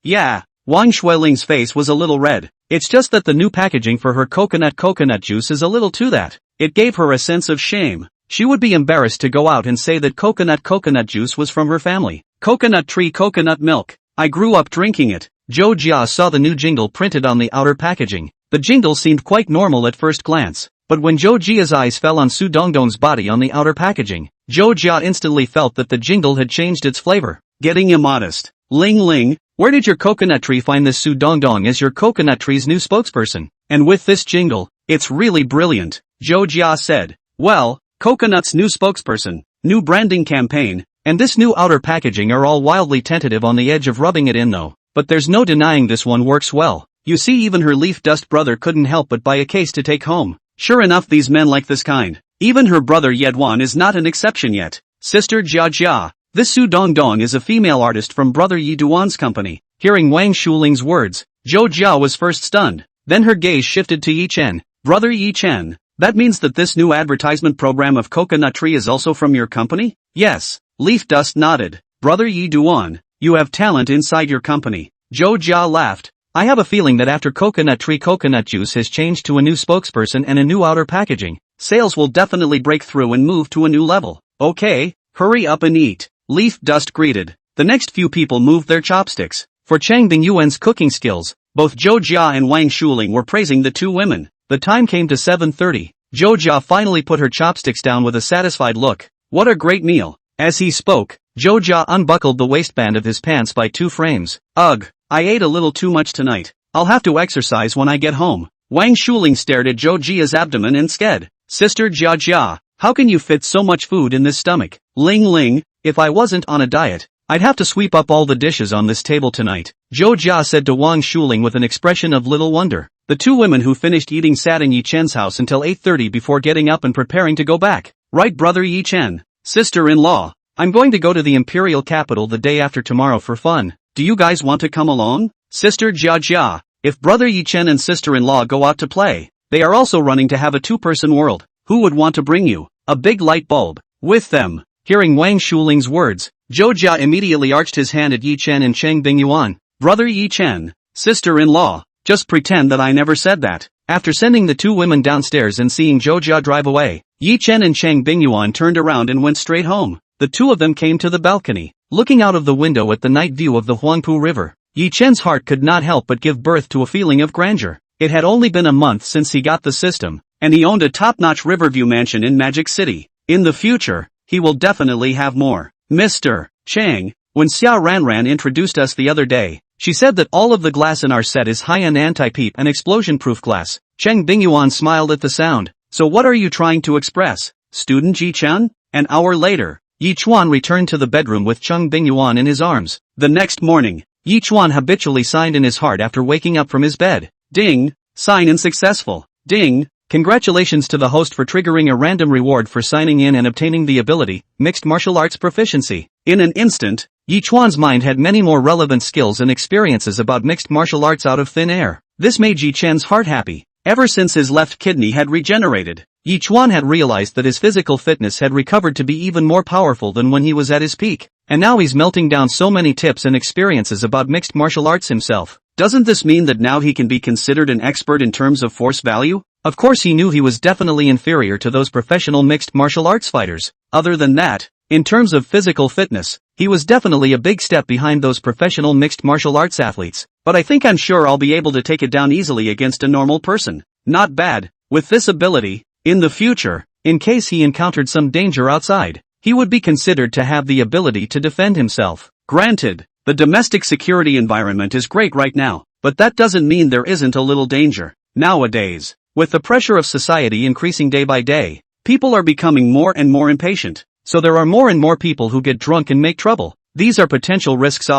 Yeah. Wang Shuiling's face was a little red. It's just that the new packaging for her coconut juice is a little too that. It gave her a sense of shame. She would be embarrassed to go out and say that coconut juice was from her family. Coconut tree coconut milk. I grew up drinking it. Zhou Jia saw the new jingle printed on the outer packaging. The jingle seemed quite normal at first glance, but when Zhou Jia's eyes fell on Su Dongdong's body on the outer packaging, Zhou Jia instantly felt that the jingle had changed its flavor. Getting immodest. Ling Ling, where did your coconut tree find this Su Dongdong as your coconut tree's new spokesperson? And with this jingle, it's really brilliant, Zhou Jia said. Well, Coconut's new spokesperson, new branding campaign, and this new outer packaging are all wildly tentative on the edge of rubbing it in though. But there's no denying this one works well. You see, even her leaf dust brother couldn't help but buy a case to take home. Sure enough, these men like this kind. Even her brother Yedwan is not an exception yet. Sister Jia Jia, this Su Dongdong is a female artist from Brother Yi Duan's company. Hearing Wang Shuiling's words, Zhou Jia was first stunned. Then her gaze shifted to Yi Chen. Brother Yi Chen, that means that this new advertisement program of coconut tree is also from your company? Yes. Leaf Dust nodded. Brother Yi Duan, you have talent inside your company. Zhou Jia laughed. I have a feeling that after coconut tree coconut juice has changed to a new spokesperson and a new outer packaging, sales will definitely break through and move to a new level. Okay, hurry up and eat. Leaf Dust greeted. The next few people moved their chopsticks. For Chang Bingyuan's cooking skills, both Zhou Jia and Wang Shuiling were praising the two women. The time came to 7:30. Zhou Jia finally put her chopsticks down with a satisfied look. What a great meal. As he spoke, Zhou Jia unbuckled the waistband of his pants by 2 frames. Ugh, I ate a little too much tonight. I'll have to exercise when I get home. Wang Shuiling stared at Zhou Jia's abdomen and said, Sister Jia Jia, how can you fit so much food in this stomach? Ling Ling, if I wasn't on a diet, I'd have to sweep up all the dishes on this table tonight, Zhou Jia said to Wang Shuiling with an expression of little wonder. The two women who finished eating sat in Yi Chen's house until 8:30 before getting up and preparing to go back. Right, Brother Yi Chen, sister-in-law, I'm going to go to the imperial capital the day after tomorrow for fun. Do you guys want to come along? Sister Jia Jia, if Brother Yi Chen and sister-in-law go out to play, they are also running to have a 2-person world. Who would want to bring you a big light bulb with them? Hearing Wang Shuiling's words, Zhou Jia immediately arched his hand at Yi Chen and Cheng Bingyuan. Brother Yi Chen, sister-in-law, just pretend that I never said that. After sending the two women downstairs and seeing Zhou Jia drive away, Yi Chen and Cheng Bingyuan turned around and went straight home. The two of them came to the balcony, looking out of the window at the night view of the Huangpu River. Yi Chen's heart could not help but give birth to a feeling of grandeur. It had only been a month since he got the system, and he owned a top-notch Riverview mansion in Magic City. In the future, he will definitely have more. Mr. Chang, when Xia Ranran introduced us the other day, she said that all of the glass in our set is high-end anti-peep and explosion-proof glass. Cheng Bingyuan smiled at the sound. So what are you trying to express, student Ji Chen? An hour later, Yi Chuan returned to the bedroom with Cheng Bingyuan in his arms. The next morning, Yi Chuan habitually signed in his heart after waking up from his bed. Ding! Sign in successful. Ding! Congratulations to the host for triggering a random reward for signing in and obtaining the ability, Mixed Martial Arts Proficiency. In an instant, Yi Chuan's mind had many more relevant skills and experiences about mixed martial arts out of thin air. This made Yi Chen's heart happy. Ever since his left kidney had regenerated, Yi Chuan had realized that his physical fitness had recovered to be even more powerful than when he was at his peak. And now he's melting down so many tips and experiences about mixed martial arts himself. Doesn't this mean that now he can be considered an expert in terms of force value? Of course he knew he was definitely inferior to those professional mixed martial arts fighters. Other than that, in terms of physical fitness, he was definitely a big step behind those professional mixed martial arts athletes. But I think I'm sure I'll be able to take it down easily against a normal person. Not bad. With this ability, in the future, in case he encountered some danger outside, he would be considered to have the ability to defend himself. Granted, the domestic security environment is great right now, but that doesn't mean there isn't a little danger. Nowadays, with the pressure of society increasing day by day, people are becoming more and more impatient. So there are more and more people who get drunk and make trouble. These are potential risks.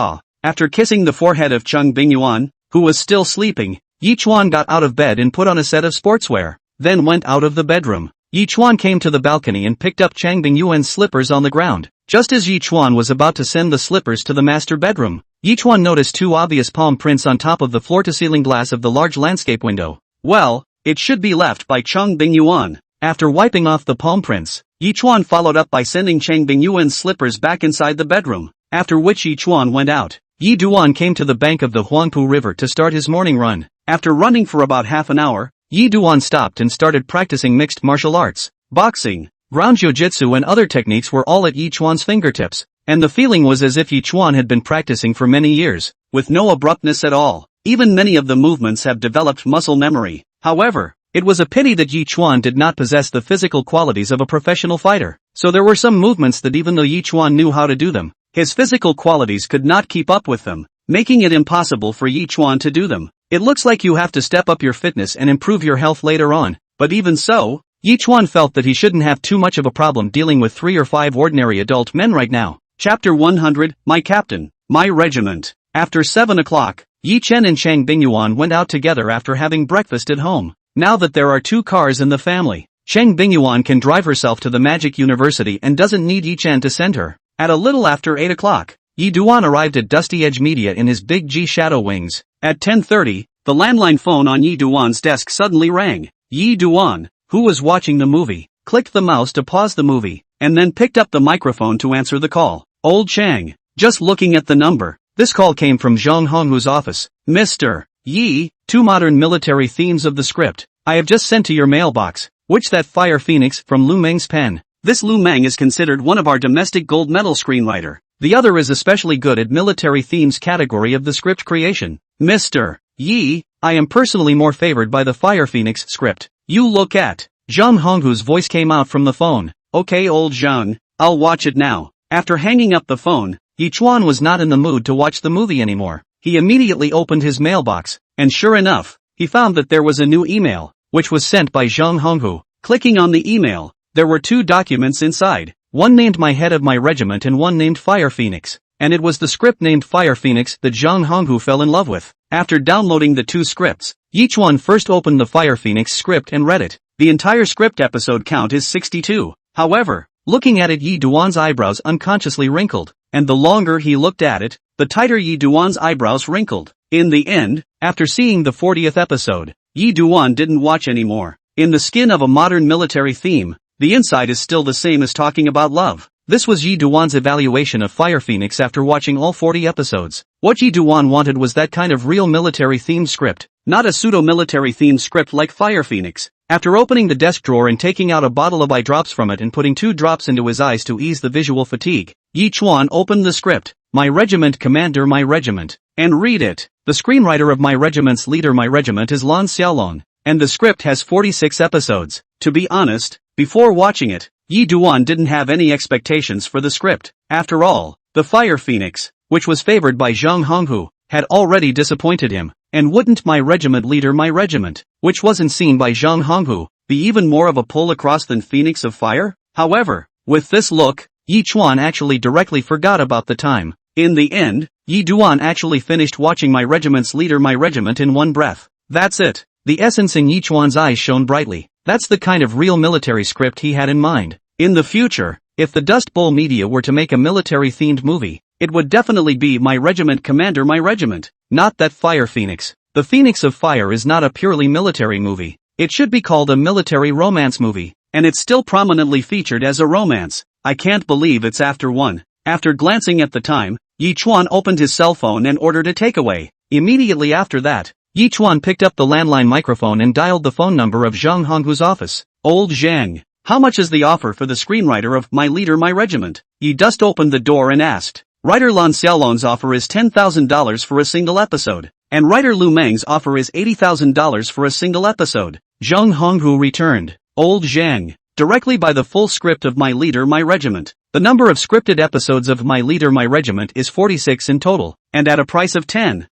After kissing the forehead of Cheng Bingyuan, who was still sleeping, Yi Chuan got out of bed and put on a set of sportswear, then went out of the bedroom. Yi Chuan came to the balcony and picked up Cheng Bingyuan's slippers on the ground. Just as Yi Chuan was about to send the slippers to the master bedroom, Yi Chuan noticed two obvious palm prints on top of the floor-to-ceiling glass of the large landscape window. Well, it should be left by Cheng Bingyuan. After wiping off the palm prints, Yi Chuan followed up by sending Cheng Bingyuan's slippers back inside the bedroom, after which Yi Chuan went out. Yi Duan came to the bank of the Huangpu River to start his morning run. After running for about half an hour, Yi Duan stopped and started practicing mixed martial arts. Boxing, ground jiu-jitsu and other techniques were all at Yi Chuan's fingertips, and the feeling was as if Yi Chuan had been practicing for many years, with no abruptness at all. Even many of the movements have developed muscle memory. However, it was a pity that Yi Chuan did not possess the physical qualities of a professional fighter. So there were some movements that even though Yi Chuan knew how to do them, his physical qualities could not keep up with them, making it impossible for Yi Chuan to do them. It looks like you have to step up your fitness and improve your health later on, but even so, Yi Chuan felt that he shouldn't have too much of a problem dealing with 3 or 5 ordinary adult men right now. Chapter 100, My Captain, My Regiment. After 7 o'clock, Yi Chen and Cheng Bingyuan went out together after having breakfast at home. Now that there are 2 cars in the family, Cheng Bingyuan can drive herself to the Magic University and doesn't need Yi Chen to send her. At a little after 8 o'clock, Yi Duan arrived at Dusty Edge Media in his big G Shadow Wings. At 10:30, the landline phone on Yi Duan's desk suddenly rang. Yi Duan, who was watching the movie, clicked the mouse to pause the movie, and then picked up the microphone to answer the call. Old Chang, just looking at the number. This call came from Zhang Honghu's office. Mr. Yi, 2 modern military themes of the script. I have just sent to your mailbox. Which that Fire Phoenix from Lu Meng's pen. This Lu Meng is considered one of our domestic gold medal screenwriter. The other is especially good at military themes category of the script creation. Mr. Yi, I am personally more favored by the Fire Phoenix script. You look at. Zhang Honghu's voice came out from the phone. Okay old Zhang, I'll watch it now. After hanging up the phone, Yi Chuan was not in the mood to watch the movie anymore. He immediately opened his mailbox, and sure enough, he found that there was a new email, which was sent by Zhang Honghu. Clicking on the email, there were 2 documents inside, one named My Head of My Regiment and one named Fire Phoenix, and it was the script named Fire Phoenix that Zhang Honghu fell in love with. After downloading the 2 scripts, Yi Chuan first opened the Fire Phoenix script and read it. The entire script episode count is 62. However, looking at it, Yi Duan's eyebrows unconsciously wrinkled, and the longer he looked at it, the tighter Yi Duan's eyebrows wrinkled. In the end, after seeing the 40th episode, Yi Duan didn't watch anymore. In the skin of a modern military theme, the inside is still the same as talking about love. This was Yi Duan's evaluation of Fire Phoenix after watching all 40 episodes. What Yi Duan wanted was that kind of real military themed script, not a pseudo-military themed script like Fire Phoenix. After opening the desk drawer and taking out a bottle of eye drops from it and putting 2 drops into his eyes to ease the visual fatigue, Yi Chuan opened the script, My Regiment Commander My Regiment, and read it. The screenwriter of My Regiment's leader My Regiment is Lan Xiaolong, and the script has 46 episodes. To be honest, before watching it, Yi Duan didn't have any expectations for the script. After all, The fire phoenix, which was favored by Zhang Honghu, had already disappointed him, and wouldn't my regiment leader my regiment, which wasn't seen by Zhang Honghu, be even more of a pull across than Phoenix of Fire? However, with this look, Yi Chuan actually directly forgot about the time. In the end, Yi Duan actually finished watching my regiment's leader my regiment in one breath. That's it. The essence in Yi Chuan's eyes shone brightly. That's the kind of real military script he had in mind. In the future, if the Dust Bowl media were to make a military-themed movie, it would definitely be My Regiment Commander My Regiment, not that Fire Phoenix. The Phoenix of Fire is not a purely military movie. It should be called a military romance movie, and it's still prominently featured as a romance. I can't believe it's after one. After glancing at the time, Yi Chuan opened his cell phone and ordered a takeaway. Immediately after that, Yi Chuan picked up the landline microphone and dialed the phone number of Zhang Honghu's office. Old Zhang, how much is the offer for the screenwriter of My Leader My Regiment? Yi just opened the door and asked. Writer Lan Xiaolong's offer is $10,000 for a single episode, and writer Lu Meng's offer is $80,000 for a single episode. Zhang Honghu returned. Old Zhang, directly by the full script of My Leader My Regiment. The number of scripted episodes of My Leader My Regiment is 46 in total, and at a price of 10,000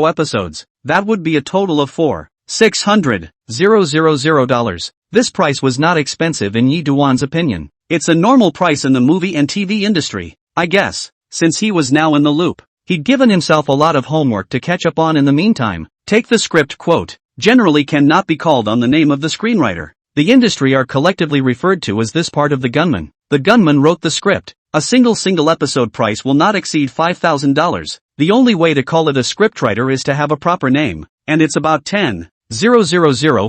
episodes, that would be a total of $4,600,000. This price was not expensive in Yi Duan's opinion. It's a normal price in the movie and TV industry, I guess. Since he was now in the loop, he'd given himself a lot of homework to catch up on in the meantime. Take the script quote, generally cannot be called on the name of the screenwriter. The industry are collectively referred to as this part of the gunman. The gunman wrote the script. A single episode price will not exceed $5,000. The only way to call it a scriptwriter is to have a proper name, and it's about 10,000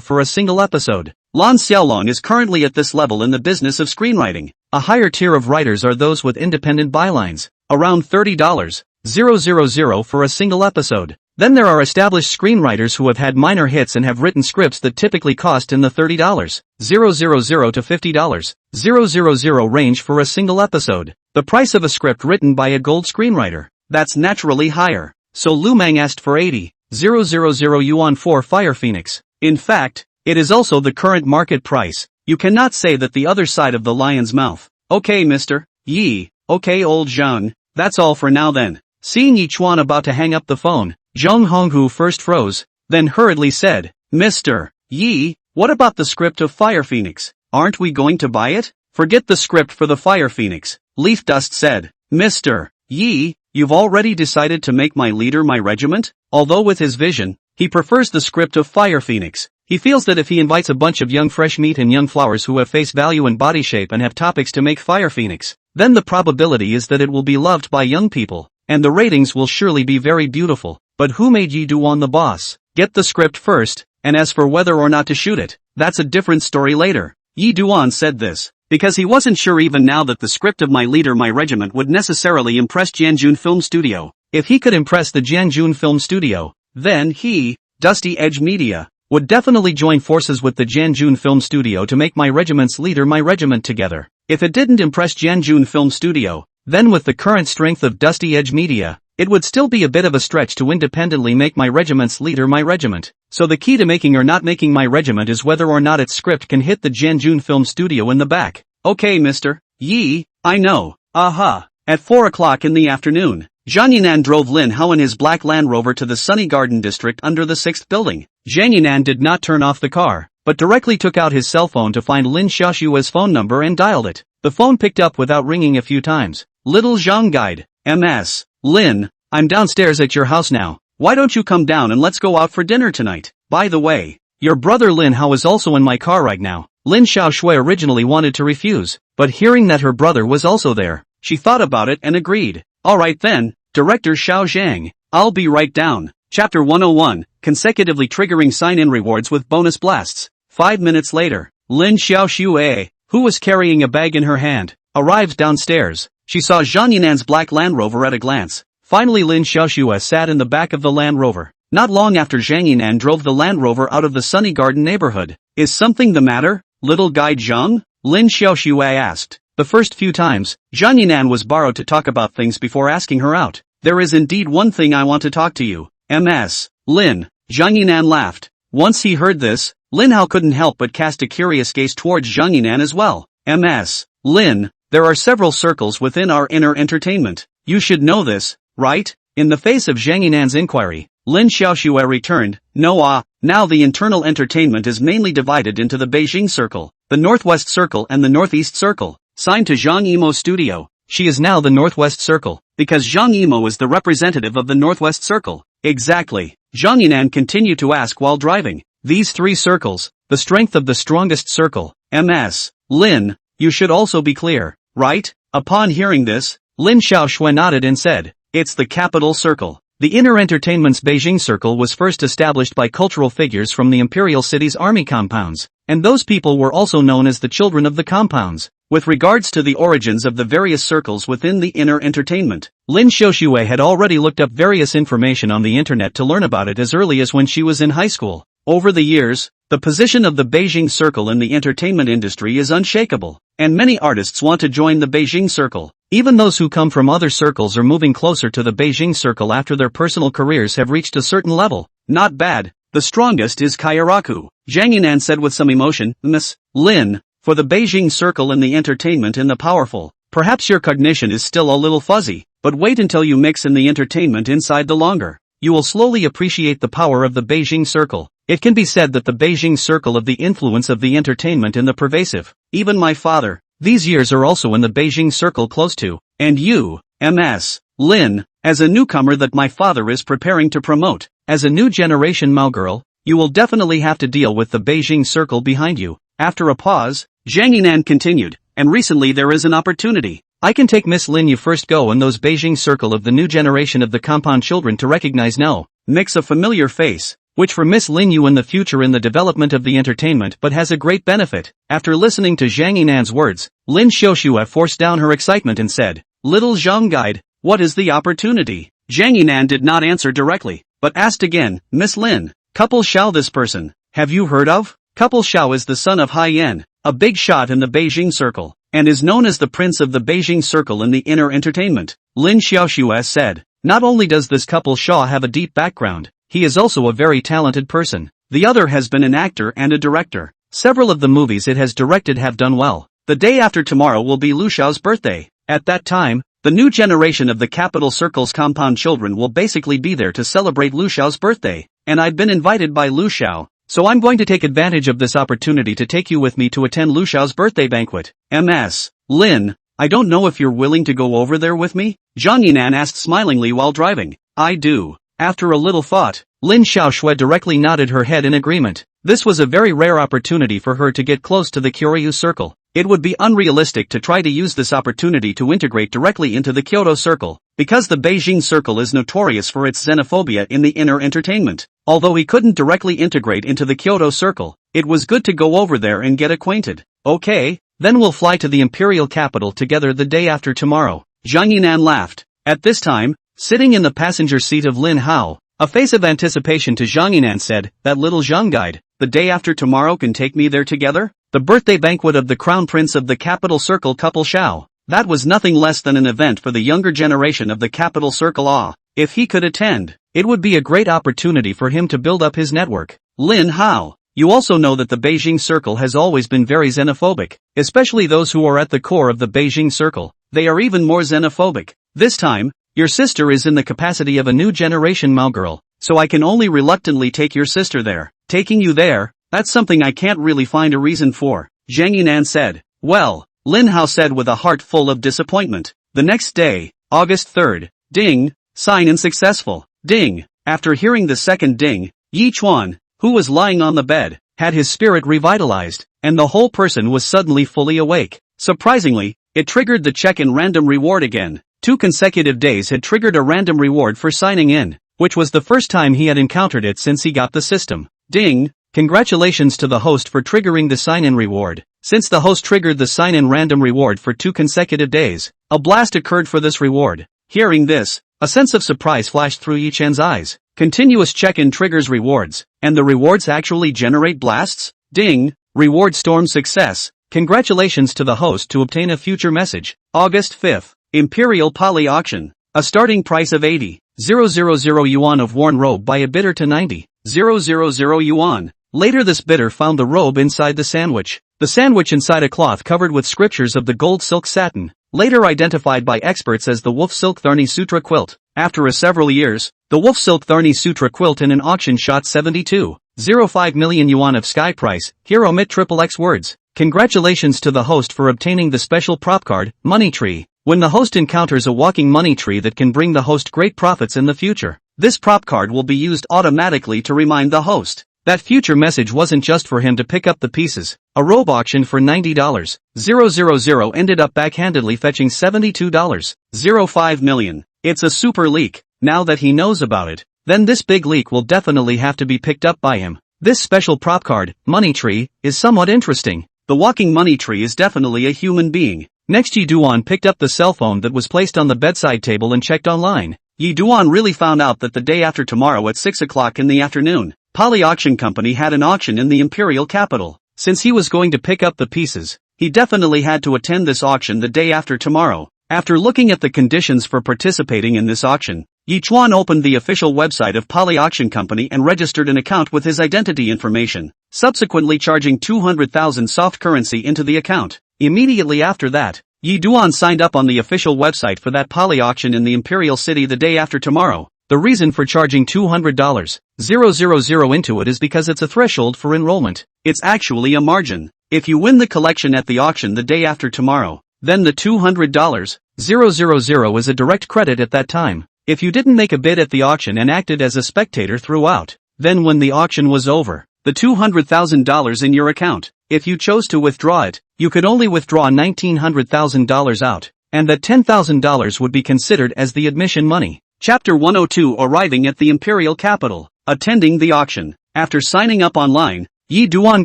for a single episode. Lan Xiaolong is currently at this level in the business of screenwriting. A higher tier of writers are those with independent bylines, around $30,000 for a single episode. Then there are established screenwriters who have had minor hits and have written scripts that typically cost in the $30,000 to $50,000 range for a single episode. The price of a script written by a gold screenwriter, that's naturally higher. So Lu Meng asked for 80,000 yuan for Fire Phoenix. In fact, it is also the current market price. You cannot say that the other side of the lion's mouth. Okay Mr. Yi, okay old Zhang, that's all for now then. Seeing Yi Chuan about to hang up the phone, Zhang Honghu first froze, then hurriedly said, Mr. Yi, what about the script of Fire Phoenix? Aren't we going to buy it? Forget the script for the Fire Phoenix. Leaf Dust said, Mr. Yi, you've already decided to make My Leader My Regiment? Although with his vision, he prefers the script of Fire Phoenix. He feels that if he invites a bunch of young fresh meat and young flowers who have face value and body shape and have topics to make Fire Phoenix, then the probability is that it will be loved by young people, and the ratings will surely be very beautiful. But who made Yi Duan the boss? Get the script first, and as for whether or not to shoot it, that's a different story later. Yi Duan said this because he wasn't sure even now that the script of My Leader My Regiment would necessarily impress Jianjun Film Studio. If he could impress the Jianjun Film Studio, then he, Dusty Edge Media, would definitely join forces with the Jianjun Film Studio to make My Regiment's Leader My Regiment together. If it didn't impress Jianjun Film Studio, then with the current strength of Dusty Edge Media, it would still be a bit of a stretch to independently make My Regiment's Leader My Regiment. So the key to making or not making My Regiment is whether or not its script can hit the Jianjun Film Studio in the back. Okay Mr. Yi, I know. Aha. At 4 o'clock in the afternoon, Zhang Yinan drove Linhao in his black Land Rover to the Sunny Garden District under the 6th building. Zhang Yinan did not turn off the car, but directly took out his cell phone to find Lin Xiaoshua's phone number and dialed it. The phone picked up without ringing a few times. Little Zhang Guide, MS. Lin, I'm downstairs at your house now. Why don't you come down and let's go out for dinner tonight? By the way, your brother Linhao is also in my car right now. Lin Xiaoshue originally wanted to refuse, but hearing that her brother was also there, she thought about it and agreed. Alright then, Director Xiao Zhang, I'll be right down. Chapter 101, Consecutively Triggering Sign-In Rewards with Bonus Blasts. 5 minutes later, Lin Xiaoshue, who was carrying a bag in her hand, arrived downstairs. She saw Zhang Yinan's black Land Rover at a glance. Finally Lin Xiaoshue sat in the back of the Land Rover. Not long after Zhang Yinan drove the Land Rover out of the Sunny Garden neighborhood. Is something the matter, little guide Zhang? Lin Xiaoshue asked. The first few times, Zhang Yinan was borrowed to talk about things before asking her out. There is indeed one thing I want to talk to you. MS. Lin. Zhang Yinan laughed. Once he heard this, Linhao couldn't help but cast a curious gaze towards Zhang Yinan as well. MS. Lin. there are several circles within our inner entertainment. You should know this, right? In the face of Zhang Yinan's inquiry, Lin Xiaoxue returned, no now the internal entertainment is mainly divided into the Beijing Circle, the Northwest Circle and the Northeast Circle. Signed to Zhang Yimou Studio. She is now the Northwest Circle, because Zhang Yimou is the representative of the Northwest Circle. Exactly. Zhang Yinan continued to ask while driving. These three circles, the strength of the strongest circle, MS. Lin, you should also be clear, right? Upon hearing this, Lin Xiaoxue nodded and said, it's the capital circle. The inner entertainment's Beijing Circle was first established by cultural figures from the imperial city's army compounds, and those people were also known as the children of the compounds. With regards to the origins of the various circles within the inner entertainment, Lin Xiaoxue had already looked up various information on the internet to learn about it as early as when she was in high school. Over the years, the position of the Beijing Circle in the entertainment industry is unshakable, and many artists want to join the Beijing Circle. Even those who come from other circles are moving closer to the Beijing Circle after their personal careers have reached a certain level. Not bad. The strongest is Kairaku, Zhang Yinan said with some emotion. Miss Lin, for the Beijing Circle and the entertainment and the powerful, perhaps your cognition is still a little fuzzy, but wait until you mix in the entertainment inside the longer. You will slowly appreciate the power of the Beijing Circle. It can be said that the Beijing Circle of the influence of the entertainment and the pervasive. Even my father, these years are also in the Beijing Circle close to, and you, MS. Lin, as a newcomer that my father is preparing to promote, as a new generation Mao girl, you will definitely have to deal with the Beijing Circle behind you. After a pause, Zhang Yinan continued, and recently there is an opportunity. I can take Miss Lin you first go in those Beijing Circle of the new generation of the compound children to recognize mix a familiar face, which for Miss Lin you in the future in the development of the entertainment but has a great benefit. After listening to Zhang Yinan's words, Lin Xiaoxue forced down her excitement and said, little Zhang Guide, what is the opportunity? Zhang Yinan did not answer directly, but asked again, Miss Lin, Couple Xiao this person, have you heard of? Couple Xiao is the son of Hai Yan, a big shot in the Beijing Circle, and is known as the prince of the Beijing Circle in the inner entertainment. Lin Xiaoxue said, not only does this Couple Xiao have a deep background, he is also a very talented person. The other has been an actor and a director. Several of the movies it has directed have done well. The day after tomorrow will be Lu Xiao's birthday. At that time, the new generation of the Capital Circle's compound children will basically be there to celebrate Lu Xiao's birthday, and I've been invited by Lu Xiao, so I'm going to take advantage of this opportunity to take you with me to attend Lu Xiao's birthday banquet. MS. Lin, I don't know if you're willing to go over there with me? Zhang Yinan asked smilingly while driving. I do. After a little thought, Lin Xiaoxue directly nodded her head in agreement. This was a very rare opportunity for her to get close to the Kyoryu Circle. It would be unrealistic to try to use this opportunity to integrate directly into the Kyoto Circle, because the Beijing Circle is notorious for its xenophobia in the inner entertainment. Although he couldn't directly integrate into the Kyoto Circle, it was good to go over there and get acquainted. Okay, then we'll fly to the imperial capital together the day after tomorrow. Zhang Yinan laughed. At this time, sitting in the passenger seat of Linhao, a face of anticipation to Zhang Yinan said, that little Zhang Guide, the day after tomorrow can take me there together? The birthday banquet of the crown prince of the Capital Circle Couple Xiao. That was nothing less than an event for the younger generation of the Capital Circle. If he could attend, it would be a great opportunity for him to build up his network. Linhao, you also know that the Beijing Circle has always been very xenophobic, especially those who are at the core of the Beijing Circle. They are even more xenophobic. This time, your sister is in the capacity of a new generation Mao girl, so I can only reluctantly take your sister there. Taking you there, that's something I can't really find a reason for, Zhang Yinan said. Well, Linhao said with a heart full of disappointment. The next day, August 3rd, ding, sign in successful, ding. After hearing the second ding, Yi Chuan, who was lying on the bed, had his spirit revitalized, and the whole person was suddenly fully awake. Surprisingly, it triggered the check-in random reward again. 2 consecutive days had triggered a random reward for signing in, which was the first time he had encountered it since he got the system. Ding! Congratulations to the host for triggering the sign-in reward. Since the host triggered the sign-in random reward for 2 consecutive days, a blast occurred for this reward. Hearing this, a sense of surprise flashed through Yi Chen's eyes. Continuous check-in triggers rewards, and the rewards actually generate blasts? Ding! Reward storm success. Congratulations to the host to obtain a future message. August 5th. Imperial Poly Auction. A starting price of 80,000 yuan of worn robe by a bidder to 90,000 yuan. Later this bidder found the robe inside the sandwich. The sandwich inside a cloth covered with scriptures of the gold silk satin, later identified by experts as the Wolf Silk Tharni Sutra quilt. After several years, the Wolf Silk Tharni Sutra quilt in an auction shot 72.05 million yuan of sky price. Here omit XXX words. Congratulations to the host for obtaining the special prop card, Money Tree. When the host encounters a walking money tree that can bring the host great profits in the future, this prop card will be used automatically to remind the host that future message wasn't just for him to pick up the pieces. A robe auction for $90,000 ended up backhandedly fetching $72.05 million. It's a super leak. Now that he knows about it, then this big leak will definitely have to be picked up by him. This special prop card, Money Tree, is somewhat interesting. The walking money tree is definitely a human being. Next, Yi Duan picked up the cell phone that was placed on the bedside table and checked online. Yi Duan really found out that the day after tomorrow at 6 o'clock in the afternoon, Poly Auction Company had an auction in the imperial capital. Since he was going to pick up the pieces, he definitely had to attend this auction the day after tomorrow. After looking at the conditions for participating in this auction, Yi Chuan opened the official website of Poly Auction Company and registered an account with his identity information, subsequently charging 200,000 soft currency into the account. Immediately after that, Yi Duan signed up on the official website for that Poly auction in the Imperial City the day after tomorrow. The reason for charging $200,000 into it is because it's a threshold for enrollment. It's actually a margin. If you win the collection at the auction the day after tomorrow, then the $200,000 is a direct credit at that time. If you didn't make a bid at the auction and acted as a spectator throughout, then when the auction was over, the $200,000 in your account, if you chose to withdraw it, you could only withdraw $1,900,000 out, and that $10,000 would be considered as the admission money. Chapter 102 Arriving at the Imperial Capital. Attending the auction. After signing up online, Yi Duan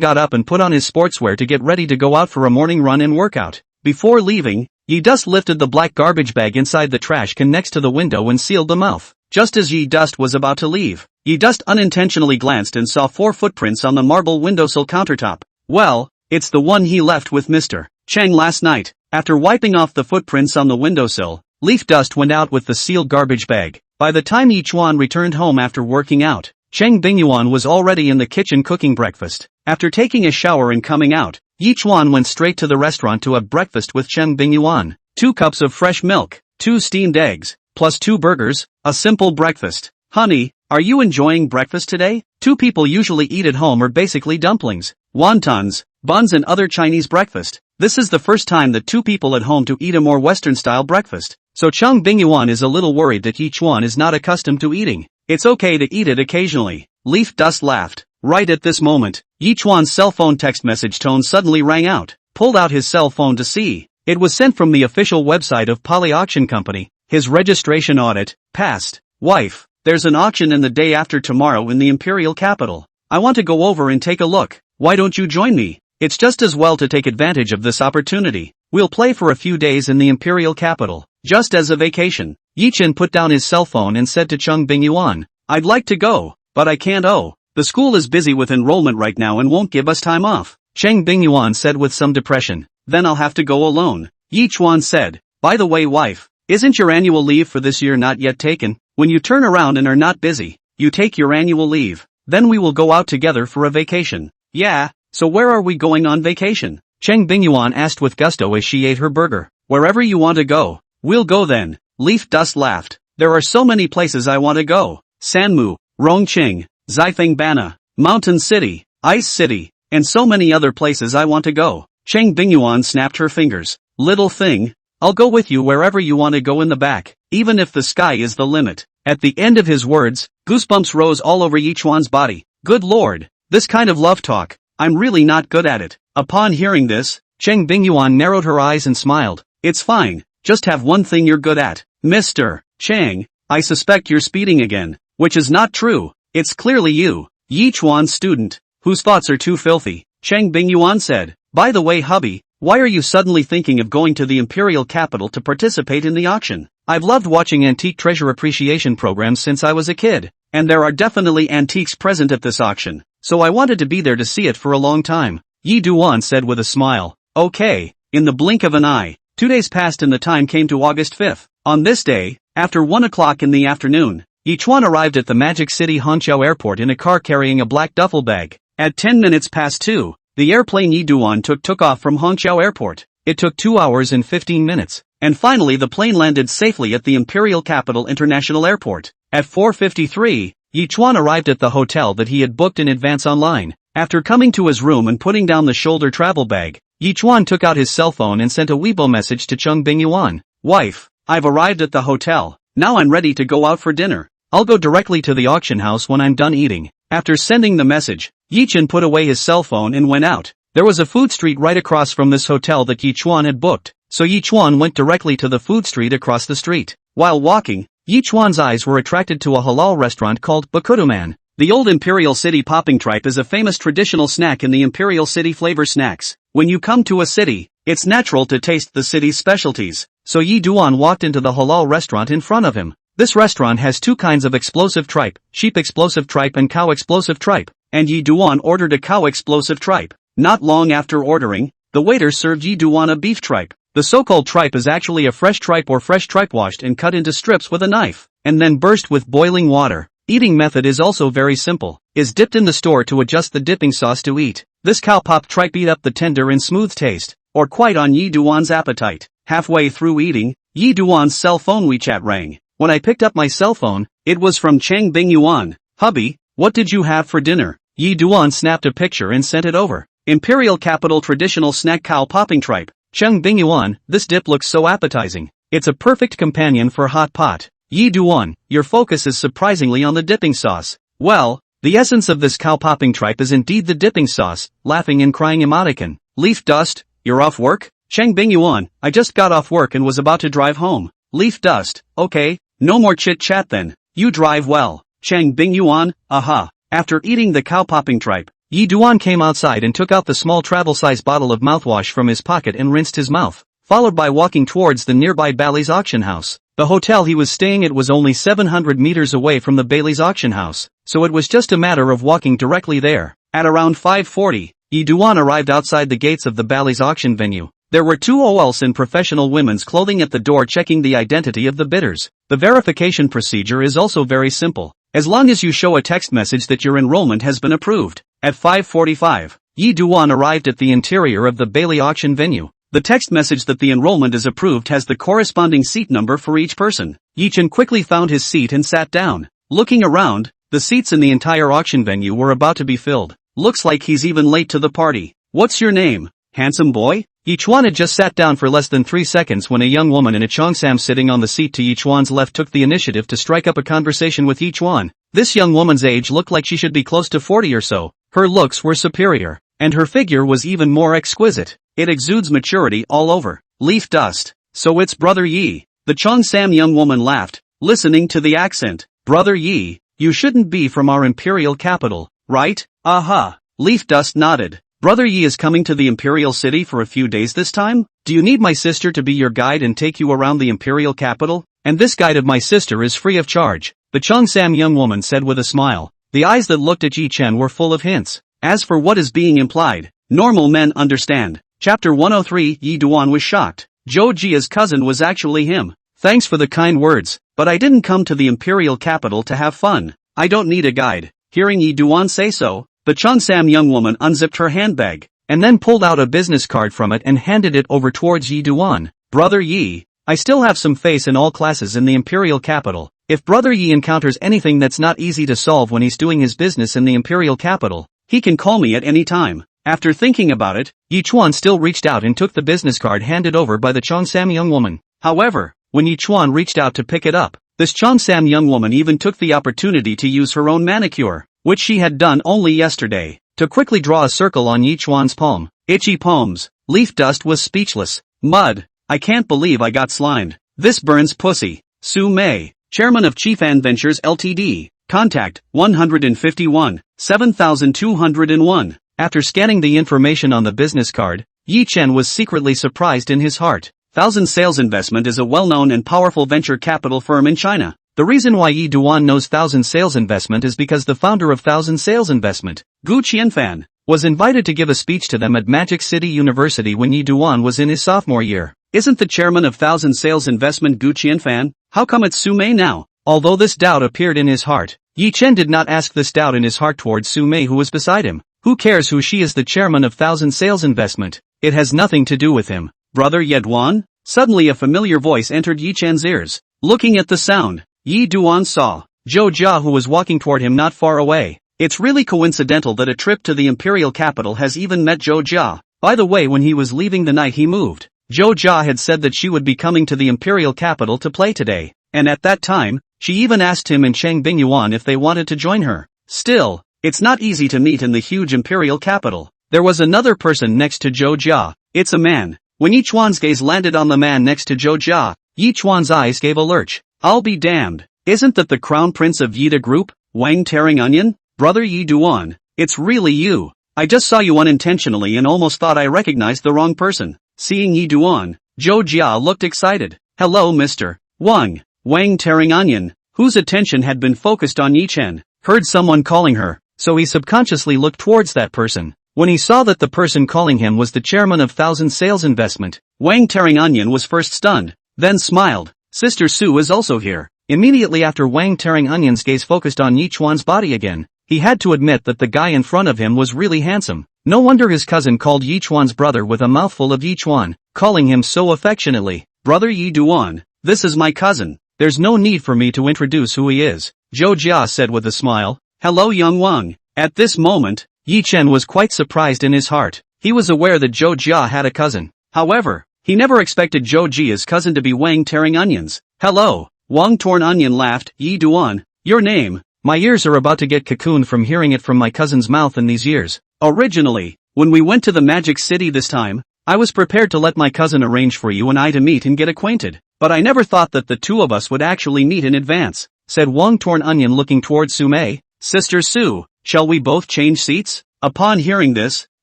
got up and put on his sportswear to get ready to go out for a morning run and workout. Before leaving, Yi Dust lifted the black garbage bag inside the trash can next to the window and sealed the mouth. Just as Yi Dust was about to leave, Yi Dust unintentionally glanced and saw 4 footprints on the marble windowsill countertop. Well, it's the one he left with Mr. Cheng last night. After wiping off the footprints on the windowsill, Leaf Dust went out with the sealed garbage bag. By the time Yi Chuan returned home after working out, Cheng Bingyuan was already in the kitchen cooking breakfast. After taking a shower and coming out, Yi Chuan went straight to the restaurant to have breakfast with Cheng Bingyuan. 2 cups of fresh milk, 2 steamed eggs, plus 2 burgers, a simple breakfast. Honey, are you enjoying breakfast today? 2 people usually eat at home are basically dumplings, wontons, buns and other Chinese breakfast. This is the first time that 2 people at home to eat a more Western-style breakfast. So Cheng Bingyuan is a little worried that Yi Chuan is not accustomed to eating. It's okay to eat it occasionally. Leaf Dust laughed. Right at this moment, Yi Chuan's cell phone text message tone suddenly rang out. Pulled out his cell phone to see. It was sent from the official website of Poly Auction Company. His registration audit passed. Wife, there's an auction in the day after tomorrow in the Imperial Capital. I want to go over and take a look. Why don't you join me? It's just as well to take advantage of this opportunity. We'll play for a few days in the Imperial Capital, just as a vacation. Yi Chen put down his cell phone and said to Cheng Bingyuan, I'd like to go, but I can't. The school is busy with enrollment right now and won't give us time off. Cheng Bingyuan said with some depression. Then I'll have to go alone. Yi Chuan said, by the way wife, isn't your annual leave for this year not yet taken? When you turn around and are not busy, you take your annual leave. Then we will go out together for a vacation. Yeah, so where are we going on vacation? Cheng Bingyuan asked with gusto as she ate her burger. Wherever you want to go. We'll go then. Leaf Dust laughed. There are so many places I want to go. Sanmu, Rongqing, Zifeng Bana, Mountain City, Ice City, and so many other places I want to go. Cheng Bingyuan snapped her fingers. Little thing, I'll go with you wherever you want to go in the back, even if the sky is the limit. At the end of his words, goosebumps rose all over Yi Chuan's body. Good lord, this kind of love talk, I'm really not good at it. Upon hearing this, Cheng Bingyuan narrowed her eyes and smiled. It's fine, just have one thing you're good at. Mr. Cheng, I suspect you're speeding again, which is not true. It's clearly you, Yi Chuan's student, whose thoughts are too filthy. Cheng Bingyuan said, by the way hubby, why are you suddenly thinking of going to the Imperial Capital to participate in the auction? I've loved watching antique treasure appreciation programs since I was a kid, and there are definitely antiques present at this auction, so I wanted to be there to see it for a long time. Yi Duan said with a smile. Okay, in the blink of an eye, 2 days passed and the time came to August 5th. On this day, after 1 o'clock in the afternoon, Yi Chuan arrived at the Magic City Hangzhou Airport in a car carrying a black duffel bag. At 10 minutes past 2, the airplane Yi Duan took off from Hongqiao Airport. It took 2 hours and 15 minutes. And finally the plane landed safely at the Imperial Capital International Airport. At 4:53, Yi Chuan arrived at the hotel that he had booked in advance online. After coming to his room and putting down the shoulder travel bag, Yi Chuan took out his cell phone and sent a Weibo message to Cheng Bingyuan. Wife, I've arrived at the hotel. Now I'm ready to go out for dinner. I'll go directly to the auction house when I'm done eating. After sending the message, Yi Chen put away his cell phone and went out. There was a food street right across from this hotel that Yi Chuan had booked, so Yi Chuan went directly to the food street across the street. While walking, Yi Chuan's eyes were attracted to a halal restaurant called Bakuduman. The old Imperial City popping tripe is a famous traditional snack in the Imperial City flavor snacks. When you come to a city, it's natural to taste the city's specialties, so Yi Duan walked into the halal restaurant in front of him. This restaurant has two kinds of explosive tripe, sheep explosive tripe and cow explosive tripe, and Yi Duan ordered a cow explosive tripe. Not long after ordering, the waiter served Yi Duan a beef tripe. The so-called tripe is actually a fresh tripe or fresh tripe washed and cut into strips with a knife, and then burst with boiling water. Eating method is also very simple, is dipped in the store to adjust the dipping sauce to eat. This cow pop tripe eat up the tender and smooth taste, or quite on Yi Duan's appetite. Halfway through eating, Yi Duan's cell phone WeChat rang. When I picked up my cell phone, it was from Cheng Bingyuan. Hubby, what did you have for dinner? Yi Duan snapped a picture and sent it over. Imperial Capital traditional snack cow popping tripe. Cheng Bingyuan, this dip looks so appetizing. It's a perfect companion for hot pot. Yi Duan, your focus is surprisingly on the dipping sauce. Well, the essence of this cow popping tripe is indeed the dipping sauce, laughing and crying emoticon. Leaf dust, you're off work? Cheng Bingyuan, I just got off work and was about to drive home. Leaf dust, okay, no more chit chat then. You drive well. Cheng Bingyuan, aha. After eating the cow popping tripe, Yi Duan came outside and took out the small travel-size bottle of mouthwash from his pocket and rinsed his mouth, followed by walking towards the nearby Bailey's auction house. The hotel he was staying at was only 700 meters away from the Bailey's auction house, so it was just a matter of walking directly there. At around 5:40, Yi Duan arrived outside the gates of the Bailey's auction venue. There were two OLs in professional women's clothing at the door checking the identity of the bidders. The verification procedure is also very simple, as long as you show a text message that your enrollment has been approved. At 5:45, Yi Duan arrived at the interior of the Bailey auction venue. The text message that the enrollment is approved has the corresponding seat number for each person. Yi Chen quickly found his seat and sat down. Looking around, the seats in the entire auction venue were about to be filled. Looks like he's even late to the party. What's your name, handsome boy? Yi Chuan had just sat down for less than 3 seconds when a young woman in a cheongsam sitting on the seat to Yi Chuan's left took the initiative to strike up a conversation with Yi Chuan. This young woman's age looked like she should be close to 40 or so. Her looks were superior, and her figure was even more exquisite. It exudes maturity all over. Leaf dust. So it's Brother Yi. The cheongsam young woman laughed, listening to the accent. Brother Yi, you shouldn't be from our imperial capital, right? Aha. Leaf dust nodded. Brother Yi is coming to the imperial city for a few days this time? Do you need my sister to be your guide and take you around the imperial capital? And this guide of my sister is free of charge, the cheongsam young woman said with a smile. The eyes that looked at Yi Chen were full of hints. As for what is being implied, normal men understand. Chapter 103. Yi Duan was shocked. Zhou Jia's cousin was actually him. Thanks for the kind words, but I didn't come to the imperial capital to have fun. I don't need a guide. Hearing Yi Duan say so, the cheongsam young woman unzipped her handbag, and then pulled out a business card from it and handed it over towards Yi Duan. Brother Yi, I still have some face in all classes in the imperial capital. If Brother Yi encounters anything that's not easy to solve when he's doing his business in the imperial capital, he can call me at any time. After thinking about it, Yi Chuan still reached out and took the business card handed over by the cheongsam young woman. However, when Yi Chuan reached out to pick it up, this cheongsam young woman even took the opportunity to use her own manicure, which she had done only yesterday, to quickly draw a circle on Yi Chuan's palm. Itchy palms. Leaf dust was speechless. Mud. I can't believe I got slimed. This burns pussy. Su Mei, Chairman of Chifan Ventures Ltd. Contact 151 7201. After scanning the information on the business card, Yi Chen was secretly surprised in his heart. Thousand Sales Investment is a well-known and powerful venture capital firm in China. The reason why Yi Duan knows Thousand Sales Investment is because the founder of Thousand Sales Investment, Gu Qianfan, was invited to give a speech to them at Magic City University when Yi Duan was in his sophomore year. Isn't the chairman of Thousand Sales Investment Gu Qianfan? How come it's Su Mei now? Although this doubt appeared in his heart, Yi Chen did not ask this doubt in his heart towards Su Mei who was beside him. Who cares who she is? The chairman of Thousand Sales Investment. It has nothing to do with him. Brother Yi Duan? Suddenly a familiar voice entered Yi Chen's ears. Looking at the sound, Yi Duan saw Zhou Jia, who was walking toward him not far away. It's really coincidental that a trip to the imperial capital has even met Zhou Jia. By the way, when he was leaving the night he moved, Zhou Jia had said that she would be coming to the imperial capital to play today, and at that time, she even asked him and Cheng Bingyuan if they wanted to join her. Still, it's not easy to meet in the huge imperial capital. There was another person next to Zhou Jia. It's a man. When Yi Chuan's gaze landed on the man next to Zhou Jia, Yi Chuan's eyes gave a lurch. I'll be damned. Isn't that the crown prince of Yida Group, Wang Tearing Onion? Brother Yi Duan, it's really you. I just saw you unintentionally and almost thought I recognized the wrong person. Seeing Yi Duan, Zhou Jia looked excited. Hello Mr. Wang Tearing Onion, whose attention had been focused on Yi Chen, heard someone calling her, so he subconsciously looked towards that person. When he saw that the person calling him was the chairman of Thousand Sales Investment, Wang Tearing Onion was first stunned, then smiled. Sister Su is also here. Immediately after Wang Tearing Onion's gaze focused on Yi Chuan's body again, he had to admit that the guy in front of him was really handsome. No wonder his cousin called Yi Chuan's brother with a mouthful of Yi Chuan, calling him so affectionately. Brother Yi Duan, this is my cousin. There's no need for me to introduce who he is, Zhou Jia said with a smile. Hello young Wang. At this moment, Yi Chen was quite surprised in his heart. He was aware that Zhou Jia had a cousin. However, he never expected Zhou Jia's cousin to be Wang Tearing Onions. Hello, Wang Torn Onion laughed. Yi Duan, your name? My ears are about to get cocooned from hearing it from my cousin's mouth in these years. Originally, when we went to the Magic City this time, I was prepared to let my cousin arrange for you and I to meet and get acquainted. But I never thought that the two of us would actually meet in advance, said Wang Torn Onion looking toward Sume. Sister Su, shall we both change seats? Upon hearing this,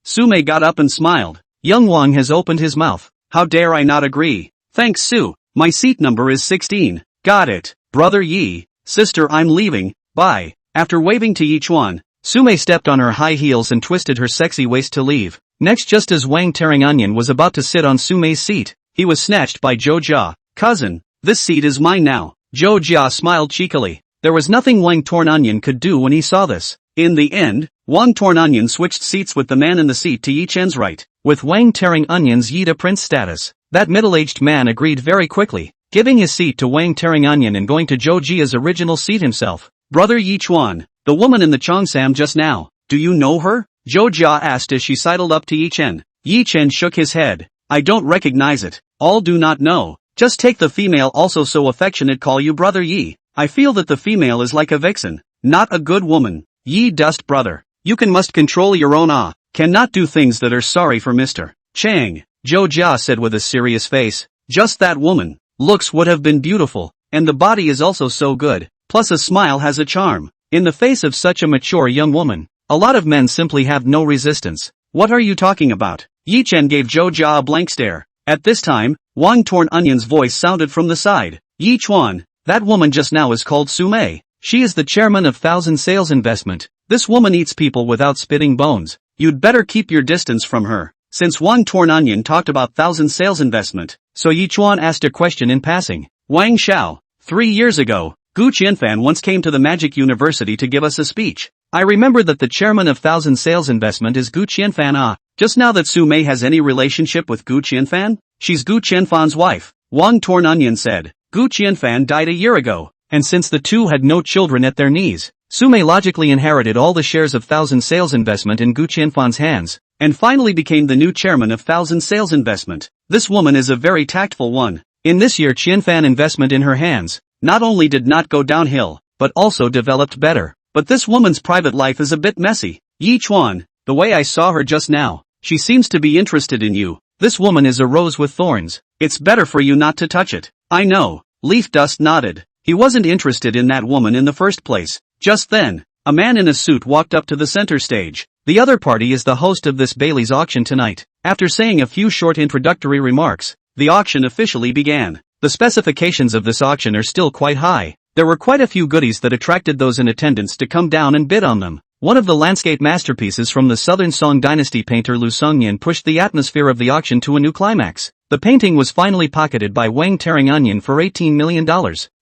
Sume got up and smiled. Young Wang has opened his mouth. How dare I not agree? Thanks Su, my seat number is 16. Got it. Brother Yi, sister I'm leaving, bye. After waving to Yi Chuan, Sume stepped on her high heels and twisted her sexy waist to leave. Next, just as Wang Tearing Onion was about to sit on Sume's seat, he was snatched by Zhou Jia. Cousin, this seat is mine now. Zhou Jia smiled cheekily. There was nothing Wang Torn Onion could do when he saw this. In the end, Wang Torn Onion switched seats with the man in the seat to Yi Chen's right. With Wang Tearing Onion's Yida Prince status, that middle-aged man agreed very quickly, giving his seat to Wang Tearing Onion and going to Zhou Jia's original seat himself. Brother Yi Chuan, the woman in the cheongsam just now, do you know her? Zhou Jia asked as she sidled up to Yi Chen. Yi Chen shook his head. I don't recognize it. All do not know. Just take the female also so affectionate call you Brother Yi. I feel that the female is like a vixen, not a good woman. Yi dust brother. You must control your own cannot do things that are sorry for Mr. Chang, Zhou Jia said with a serious face. Just that woman. Looks would have been beautiful, and the body is also so good, plus a smile has a charm. In the face of such a mature young woman, a lot of men simply have no resistance. What are you talking about? Yi Chen gave Zhou Jia a blank stare. At this time, Wang Torn Onion's voice sounded from the side. Yi Chuan, that woman just now is called Sume. She is the chairman of Thousand Sales Investment. This woman eats people without spitting bones. You'd better keep your distance from her. Since Wang Torn Onion talked about Thousand Sales Investment, so Yi Chuan asked a question in passing. Wang Xiao, 3 years ago, Gu Qianfan once came to the Magic University to give us a speech. I remember that the chairman of Thousand Sales Investment is Gu Qianfan. Just now that Su Mei has any relationship with Gu Qianfan? She's Gu Qianfan's wife. Wang Torn Onion said. Gu Qianfan died a year ago, and since the two had no children at their knees, Su Mei logically inherited all the shares of Thousand Sales Investment in Gu Qianfan's hands, and finally became the new chairman of Thousand Sales Investment. This woman is a very tactful one. In this year Qianfan investment in her hands, not only did not go downhill, but also developed better. But this woman's private life is a bit messy. Yi Chuan, the way I saw her just now, she seems to be interested in you. This woman is a rose with thorns. It's better for you not to touch it. I know. Leaf Dust nodded. He wasn't interested in that woman in the first place. Just then, a man in a suit walked up to the center stage. The other party is the host of this Bailey's auction tonight. After saying a few short introductory remarks, the auction officially began. The specifications of this auction are still quite high. There were quite a few goodies that attracted those in attendance to come down and bid on them. One of the landscape masterpieces from the Southern Song Dynasty painter Lu Songyan pushed the atmosphere of the auction to a new climax. The painting was finally pocketed by Wang Tearing Onion for $18 million.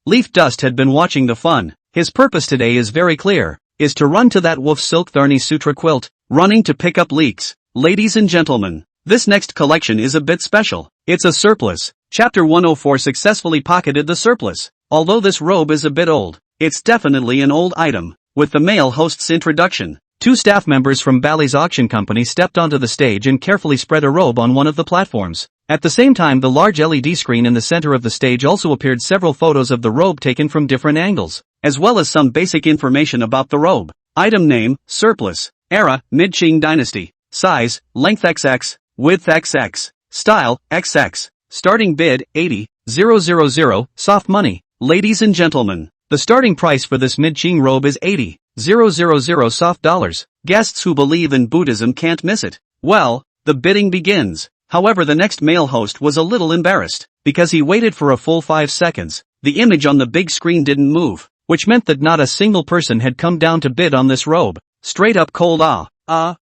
Leaf Dust had been watching the fun. His purpose today is very clear. is to run to that wolf silk tharni sutra quilt, running to pick up leaks. Ladies and gentlemen, this next collection is a bit special. It's a surplus. Chapter 104 successfully pocketed the surplus. Although this robe is a bit old, it's definitely an old item. With the male host's introduction, 2 staff members from Bali's auction company stepped onto the stage and carefully spread a robe on one of the platforms. At the same time, the large LED screen in the center of the stage also appeared several photos of the robe taken from different angles, as well as some basic information about the robe. Item name, surplus. Era, Mid-Qing Dynasty. Size, length XX, width XX. Style, XX. Starting bid, 80,000, soft money. Ladies and gentlemen, the starting price for this Mid-Qing robe is 80,000 soft dollars. Guests who believe in Buddhism can't miss it. Well, the bidding begins. However, the next male host was a little embarrassed, because he waited for a full 5 seconds. The image on the big screen didn't move, which meant that not a single person had come down to bid on this robe. Straight up cold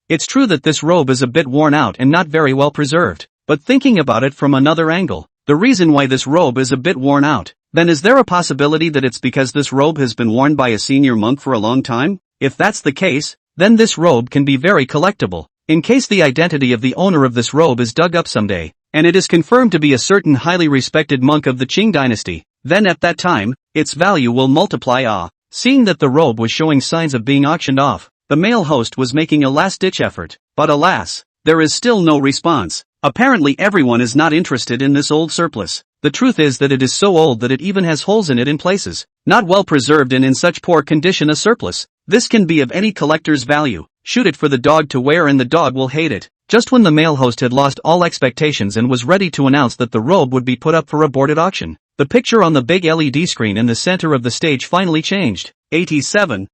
It's true that this robe is a bit worn out and not very well preserved, but thinking about it from another angle, the reason why this robe is a bit worn out, then is there a possibility that it's because this robe has been worn by a senior monk for a long time? If that's the case, then this robe can be very collectible. In case the identity of the owner of this robe is dug up someday, and it is confirmed to be a certain highly respected monk of the Qing dynasty, then at that time, its value will multiply. Seeing that the robe was showing signs of being auctioned off, the male host was making a last-ditch effort, but alas, there is still no response. Apparently everyone is not interested in this old surplus. The truth is that it is so old that it even has holes in it in places. Not well preserved and in such poor condition a surplus. This can be of any collector's value. Shoot it for the dog to wear and the dog will hate it. Just when the male host had lost all expectations and was ready to announce that the robe would be put up for aborted auction, the picture on the big LED screen in the center of the stage finally changed. 80,000.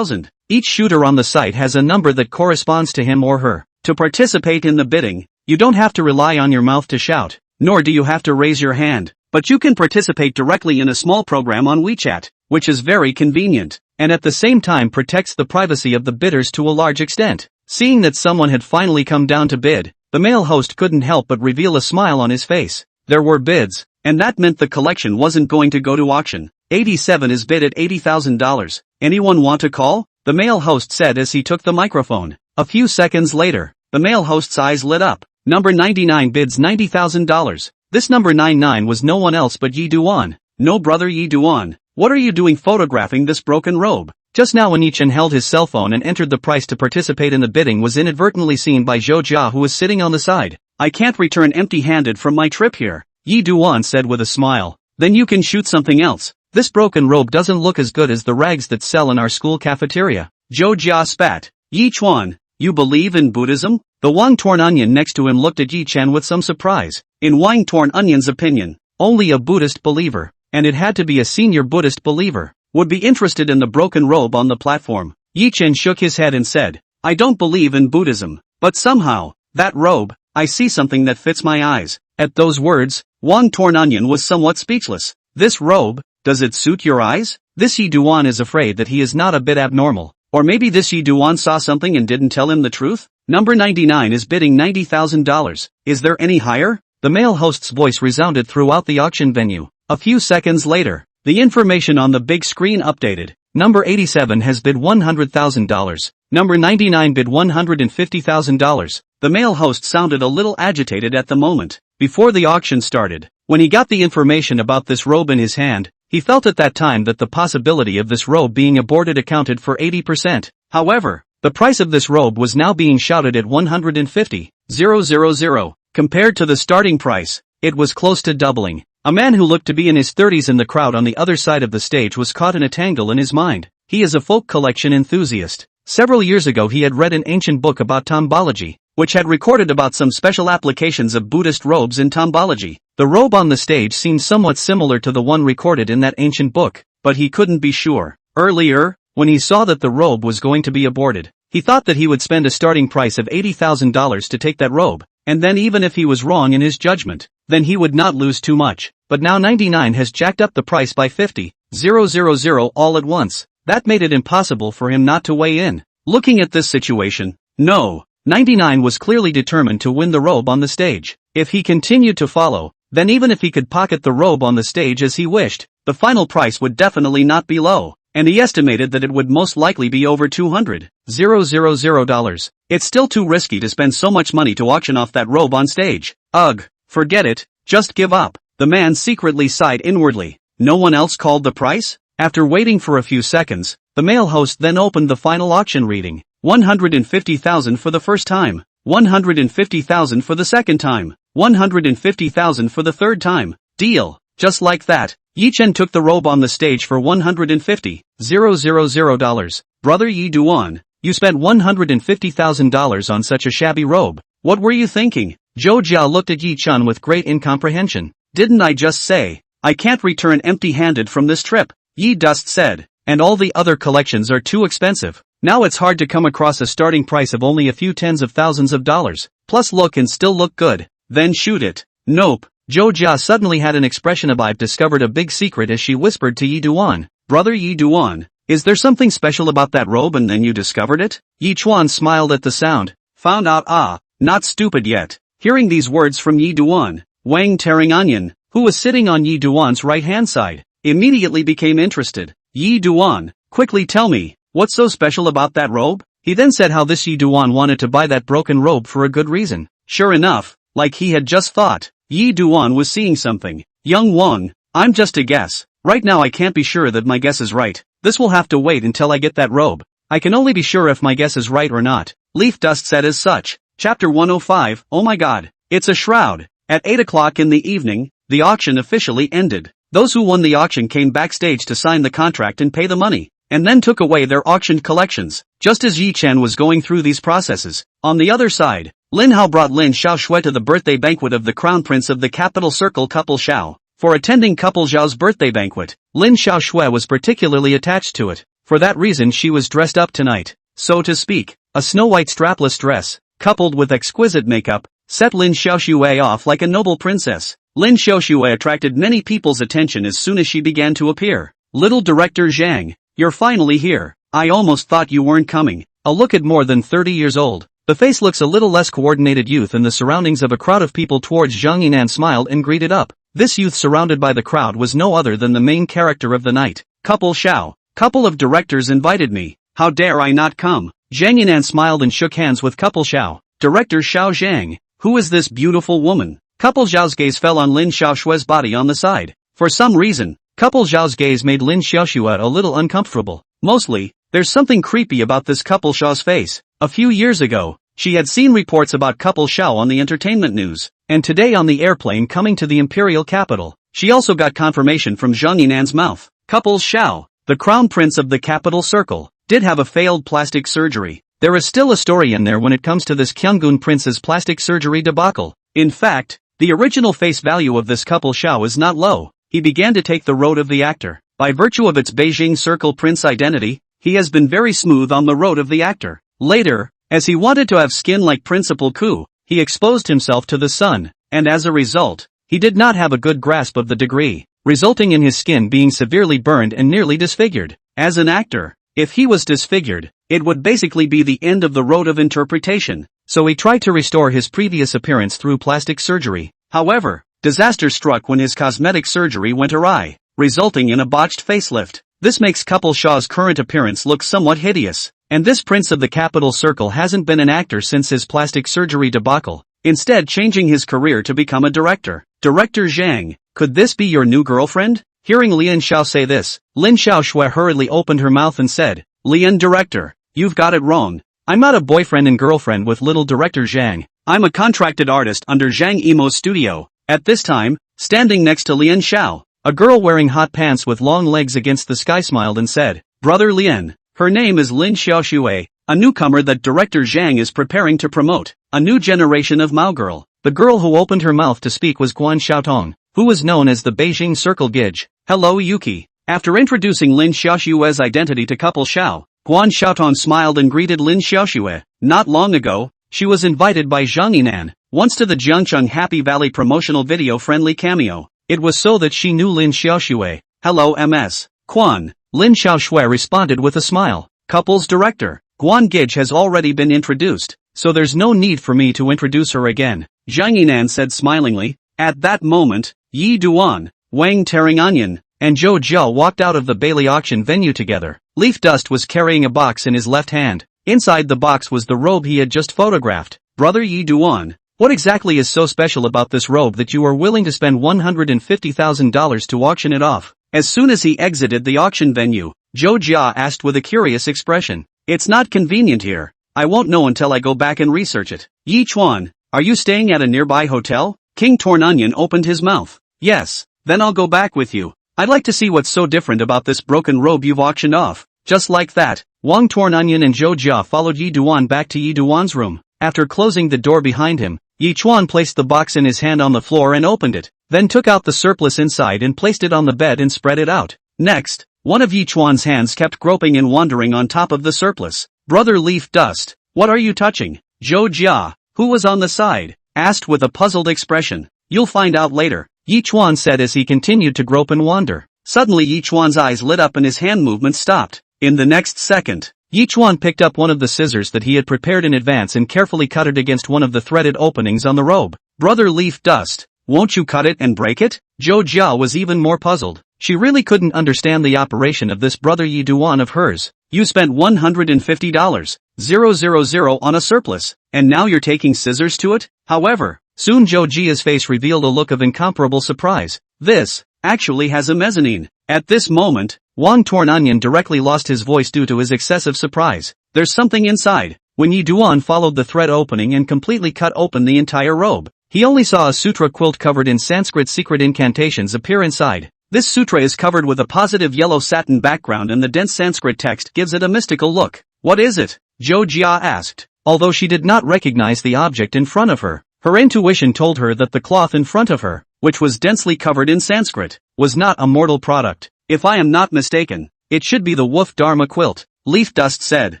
Each shooter on the site has a number that corresponds to him or her. To participate in the bidding, you don't have to rely on your mouth to shout, nor do you have to raise your hand, but you can participate directly in a small program on WeChat, which is very convenient, and at the same time protects the privacy of the bidders to a large extent. Seeing that someone had finally come down to bid, the male host couldn't help but reveal a smile on his face. There were bids, and that meant the collection wasn't going to go to auction. 87 is bid at $80,000. Anyone want to call? The male host said as he took the microphone. A few seconds later, the male host's eyes lit up. Number 99 bids $90,000. This number 99 was no one else but Yi Duan. No, brother Yi Duan, what are you doing photographing this broken robe? Just now when Yi Chen held his cell phone and entered the price to participate in the bidding was inadvertently seen by Zhou Jia, who was sitting on the side. I can't return empty-handed from my trip here, Yi Duan said with a smile. Then you can shoot something else. This broken robe doesn't look as good as the rags that sell in our school cafeteria. Zhou Jia spat. Yi Chuan, you believe in Buddhism? The Wang Torn Onion next to him looked at Yi Chen with some surprise. In Wang Torn Onion's opinion, only a Buddhist believer, and it had to be a senior Buddhist believer, would be interested in the broken robe on the platform. Yi Chen shook his head and said, I don't believe in Buddhism, but somehow, that robe, I see something that fits my eyes. At those words, Wang Torn Onion was somewhat speechless. This robe, does it suit your eyes? This Yi Duan is afraid that he is not a bit abnormal. Or maybe this Yi Duan saw something and didn't tell him the truth? Number 99 is bidding $90,000. Is there any higher? The male host's voice resounded throughout the auction venue. A few seconds later, the information on the big screen updated. Number 87 has bid $100,000. Number 99 bid $150,000. The male host sounded a little agitated at the moment. Before the auction started, when he got the information about this robe in his hand, he felt at that time that the possibility of this robe being aborted accounted for 80%. However, the price of this robe was now being shouted at $150,000. Compared to the starting price, it was close to doubling. A man who looked to be in his 30s in the crowd on the other side of the stage was caught in a tangle in his mind. He is a folk collection enthusiast. Several years ago he had read an ancient book about tombology, which had recorded about some special applications of Buddhist robes in tombology. The robe on the stage seemed somewhat similar to the one recorded in that ancient book, but he couldn't be sure. Earlier, when he saw that the robe was going to be aborted, he thought that he would spend a starting price of $80,000 to take that robe, and then even if he was wrong in his judgment, then he would not lose too much. But now 99 has jacked up the price by 50,000 all at once. That made it impossible for him not to weigh in. Looking at this situation, no, 99 was clearly determined to win the robe on the stage. If he continued to follow, then even if he could pocket the robe on the stage as he wished, the final price would definitely not be low. and he estimated that it would most likely be over $200,000. It's still too risky to spend so much money to auction off that robe on stage. Ugh, forget it, just give up. The man secretly sighed inwardly. No one else called the price? After waiting for a few seconds, the male host then opened the final auction reading. 150,000 for the first time, 150,000 for the second time, 150,000 for the third time. Deal. Just like that, Yi Chen took the robe on the stage for $150,000. Brother Yi Duan, you spent $150,000 on such a shabby robe. What were you thinking? Zhou Jia looked at Yi Chen with great incomprehension. Didn't I just say, I can't return empty-handed from this trip? Yi Dust said, and all the other collections are too expensive. Now it's hard to come across a starting price of only a few tens of thousands of dollars. Plus look and still look good. Then shoot it. Nope. Zhou Jia suddenly had an expression of I've discovered a big secret as she whispered to Yi Duan. Brother Yi Duan, is there something special about that robe and then you discovered it? Yi Chuan smiled at the sound. Found out not stupid yet. Hearing these words from Yi Duan, Wang Taringanyan, who was sitting on Yi Duan's right-hand side, immediately became interested. Yi Duan, quickly tell me, what's so special about that robe? He then said how this Yi Duan wanted to buy that broken robe for a good reason. Sure enough, like he had just thought, Yi Duan was seeing something. Young Wang, I'm just a guess. Right now I can't be sure that my guess is right. This will have to wait until I get that robe. I can only be sure if my guess is right or not. Leaf Dust said as such. Chapter 105, oh my god, it's a shroud. At 8 o'clock in the evening, the auction officially ended. Those who won the auction came backstage to sign the contract and pay the money, and then took away their auctioned collections. Just as Yi Chen was going through these processes, on the other side, Linhao brought Lin Xiaoshui to the birthday banquet of the crown prince of the capital circle couple Xiao. For attending couple Zhao's birthday banquet, Lin Xiaoshui was particularly attached to it. For that reason she was dressed up tonight, so to speak. A snow-white strapless dress, coupled with exquisite makeup, set Lin Xiaoshui off like a noble princess. Lin Xiaoshui attracted many people's attention as soon as she began to appear. Little director Zhang, you're finally here. I almost thought you weren't coming. A look at more than 30 years old. The face looks a little less coordinated youth in the surroundings of a crowd of people towards Zhang Yinan smiled and greeted up. This youth surrounded by the crowd was no other than the main character of the night. Couple Xiao. Couple of directors invited me. How dare I not come? Zhang Yinan smiled and shook hands with couple Xiao. Director Xiao Zhang. Who is this beautiful woman? Couple Zhao's gaze fell on Lin Xiaoshui's body on the side. For some reason, couple Zhao's gaze made Lin Xiaoshui a little uncomfortable. Mostly, there's something creepy about this couple Xiao's face. A few years ago, she had seen reports about couple Xiao on the entertainment news, and today on the airplane coming to the imperial capital, she also got confirmation from Zhang Yinan's mouth. Couple Xiao, the crown prince of the capital circle, did have a failed plastic surgery. There is still a story in there when it comes to this Kyunggun prince's plastic surgery debacle. In fact, the original face value of this couple Xiao is not low. He began to take the road of the actor. By virtue of its Beijing Circle Prince identity, he has been very smooth on the road of the actor. Later, as he wanted to have skin like Principal Ku, he exposed himself to the sun, and as a result, he did not have a good grasp of the degree, resulting in his skin being severely burned and nearly disfigured. As an actor, if he was disfigured, it would basically be the end of the road of interpretation, so he tried to restore his previous appearance through plastic surgery. However, disaster struck when his cosmetic surgery went awry, resulting in a botched facelift. This makes couple Xiao's current appearance look somewhat hideous, and this prince of the capital circle hasn't been an actor since his plastic surgery debacle, instead changing his career to become a director. Director Zhang, could this be your new girlfriend? Hearing Lin Xiao say this, Lin Xiaoshui hurriedly opened her mouth and said, Lin director, you've got it wrong. I'm not a boyfriend and girlfriend with little director Zhang. I'm a contracted artist under Zhang Yimou's studio. At this time, standing next to Lin Xiao, a girl wearing hot pants with long legs against the sky smiled and said, Brother Lin, her name is Lin Xiaoshui, a newcomer that director Zhang is preparing to promote, a new generation of Mao girl. The girl who opened her mouth to speak was Guan Xiaotong, who was known as the Beijing Circle Gidge. Hello Yuki. After introducing Lin Xiaoshui's identity to couple Xiao, Guan Xiaotong smiled and greeted Lin Xiaoshui. Not long ago, she was invited by Zhang Yinan, once to the Jiangcheng Happy Valley promotional video-friendly cameo. It was so that she knew Lin Xiaoshui. Hello MS. Quan. Lin Xiaoshui responded with a smile. Couple's director, Guan Gidge has already been introduced, so there's no need for me to introduce her again, Zhang Yinan said smilingly. At that moment, Yi Duan, Wang Taringanyan, and Zhou Jia walked out of the Bailey auction venue together. Leaf Dust was carrying a box in his left hand. Inside the box was the robe he had just photographed. Brother Yi Duan, what exactly is so special about this robe that you are willing to spend $150,000 to auction it off? As soon as he exited the auction venue, Zhou Jia asked with a curious expression. It's not convenient here. I won't know until I go back and research it. Yi Chuan, are you staying at a nearby hotel? King Torn Onion opened his mouth. Yes, then I'll go back with you. I'd like to see what's so different about this broken robe you've auctioned off. Just like that, Wang Torn Onion and Zhou Jia followed Yi Duan back to Yi Duan's room. After closing the door behind him, Yi Chuan placed the box in his hand on the floor and opened it, then took out the surplus inside and placed it on the bed and spread it out. Next, one of Yi Chuan's hands kept groping and wandering on top of the surplus. Brother Leaf Dust, what are you touching? Zhou Jia, who was on the side, asked with a puzzled expression. You'll find out later, Yi Chuan said as he continued to grope and wander. Suddenly Yi Chuan's eyes lit up and his hand movement stopped. In the next second, Yi Chuan picked up one of the scissors that he had prepared in advance and carefully cut it against one of the threaded openings on the robe. Brother Leaf Dust, won't you cut it and break it? Zhou Jia was even more puzzled. She really couldn't understand the operation of this brother Yi Duan of hers. You spent $150,000 on a surplus, and now you're taking scissors to it? However, soon Zhou Jia's face revealed a look of incomparable surprise. This actually has a mezzanine. At this moment, Wang Torn Onion directly lost his voice due to his excessive surprise. There's something inside. When Yi Duan followed the thread opening and completely cut open the entire robe, he only saw a sutra quilt covered in Sanskrit secret incantations appear inside. This sutra is covered with a positive yellow satin background and the dense Sanskrit text gives it a mystical look. What is it? Zhou Jia asked. Although she did not recognize the object in front of her, her intuition told her that the cloth in front of her, which was densely covered in Sanskrit, was not a mortal product. If I am not mistaken, it should be the Wolf Dharma quilt. Leaf Dust said.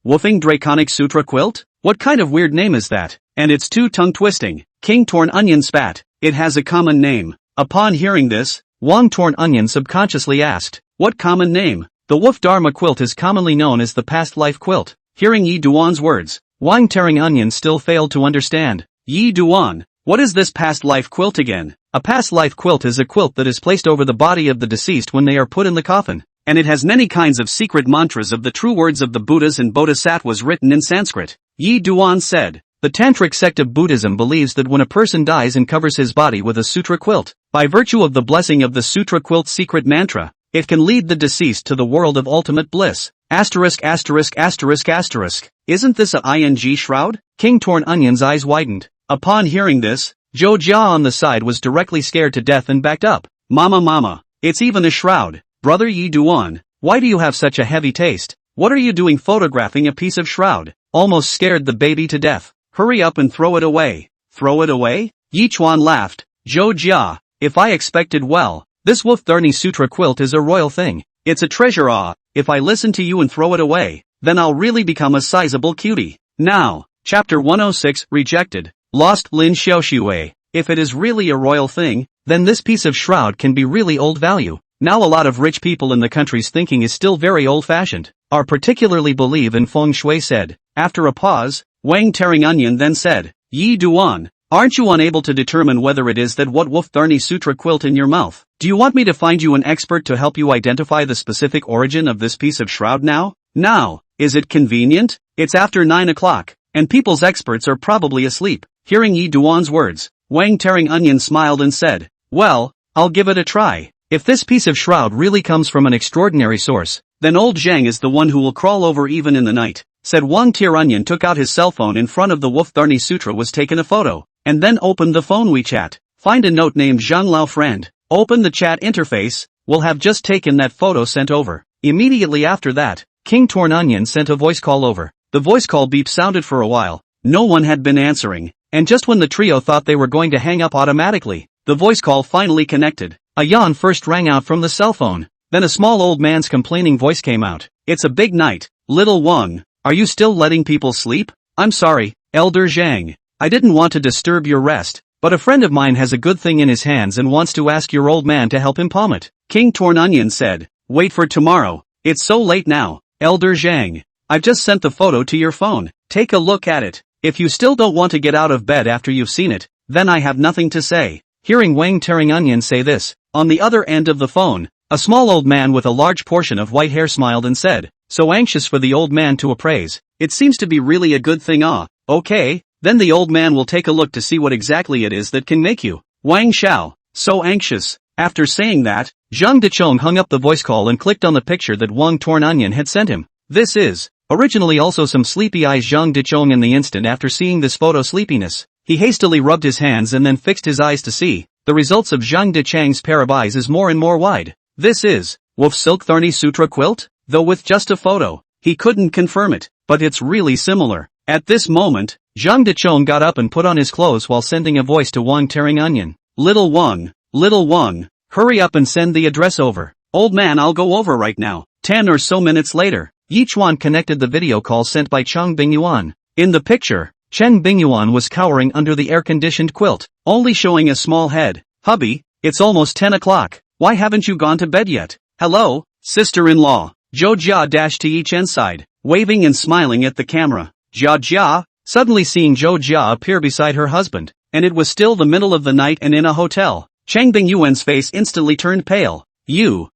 Woofing Draconic Sutra quilt? What kind of weird name is that? And it's too tongue-twisting. King Torn Onion spat. It has a common name. Upon hearing this, Wang Torn Onion subconsciously asked, what common name? The Wolf Dharma quilt is commonly known as the past life quilt. Hearing Yi Duan's words, Wang Tearing Onion still failed to understand. Yi Duan, what is this past life quilt again? A past life quilt is a quilt that is placed over the body of the deceased when they are put in the coffin, and it has many kinds of secret mantras of the true words of the Buddhas and Bodhisattvas written in Sanskrit. Yi Duan said, the Tantric sect of Buddhism believes that when a person dies and covers his body with a sutra quilt, by virtue of the blessing of the sutra quilt's secret mantra, it can lead the deceased to the world of ultimate bliss. Asterisk asterisk asterisk asterisk. Isn't this a ing shroud? King Torn Onion's eyes widened. Upon hearing this, Zhou Jia on the side was directly scared to death and backed up. Mama, it's even a shroud. Brother Yi Duan, why do you have such a heavy taste? What are you doing photographing a piece of shroud? Almost scared the baby to death. Hurry up and throw it away. Throw it away? Yi Chuan laughed. Zhou Jia, if I expected well, this Wolf Dharma Sutra quilt is a royal thing. It's a treasure. If I listen to you and throw it away, then I'll really become a sizable cutie. Now, Chapter 106 Rejected. Lost Lin Xiaoxue. If it is really a royal thing, then this piece of shroud can be really old value. Now a lot of rich people in the country's thinking is still very old-fashioned, or particularly believe in feng shui said. After a pause, Wang Tearing Onion then said, Yi Duan, aren't you unable to determine whether it is that what Wolf Dharma Sutra quilt in your mouth? Do you want me to find you an expert to help you identify the specific origin of this piece of shroud now? Now, is it convenient? It's after 9 o'clock, and people's experts are probably asleep. Hearing Yi Duan's words, Wang Tearing Onion smiled and said, well, I'll give it a try. If this piece of shroud really comes from an extraordinary source, then old Zhang is the one who will crawl over even in the night, said Wang Tear Onion took out his cell phone in front of the Wolf Dharma Sutra was taken a photo, and then opened the phone WeChat. Find a note named Zhang Lao friend, open the chat interface, will have just taken that photo sent over. Immediately after that, King Torn Onion sent a voice call over. The voice call beep sounded for a while, no one had been answering, and just when the trio thought they were going to hang up automatically, the voice call finally connected. A yawn first rang out from the cell phone, then a small old man's complaining voice came out. It's a big night, little Wang, are you still letting people sleep? I'm sorry, Elder Zhang, I didn't want to disturb your rest, but a friend of mine has a good thing in his hands and wants to ask your old man to help him palm it. King Torn Onion said, wait for tomorrow, it's so late now, Elder Zhang, I've just sent the photo to your phone, take a look at it. If you still don't want to get out of bed after you've seen it, then I have nothing to say. Hearing Wang Tearing Onion say this, on the other end of the phone, A small old man with a large portion of white hair smiled and said, so anxious for the old man to appraise. It seems to be really a good thing. Okay, then the old man will take a look to see what exactly it is that can make you. Wang Xiao, so anxious. After saying that, Zhang Dechong hung up the voice call and clicked on the picture that Wang Torn Onion had sent him. This is, originally also some sleepy eyes Zhang Dechong in the instant after seeing this photo sleepiness. He hastily rubbed his hands and then fixed his eyes to see. The results of Zhang Dechang's pair of eyes is more and more wide. This is, Wolf Silk Thorny Sutra quilt? Though with just a photo, he couldn't confirm it, but it's really similar. At this moment, Zhang Dechong got up and put on his clothes while sending a voice to Wang Tearing Onion. Little Wang, hurry up and send the address over. Old man, I'll go over right now. 10 or so minutes later, Yichuan connected the video call sent by Cheng Bingyuan. In the picture, Cheng Bingyuan was cowering under the air-conditioned quilt, only showing a small head. Hubby, it's almost 10 o'clock. Why haven't you gone to bed yet? Hello, sister-in-law. Zhou Jia dashed to Yichen's side, waving and smiling at the camera. Jia, suddenly seeing Zhou Jia appear beside her husband, and it was still the middle of the night and in a hotel. Cheng Bingyuan's face instantly turned pale. You.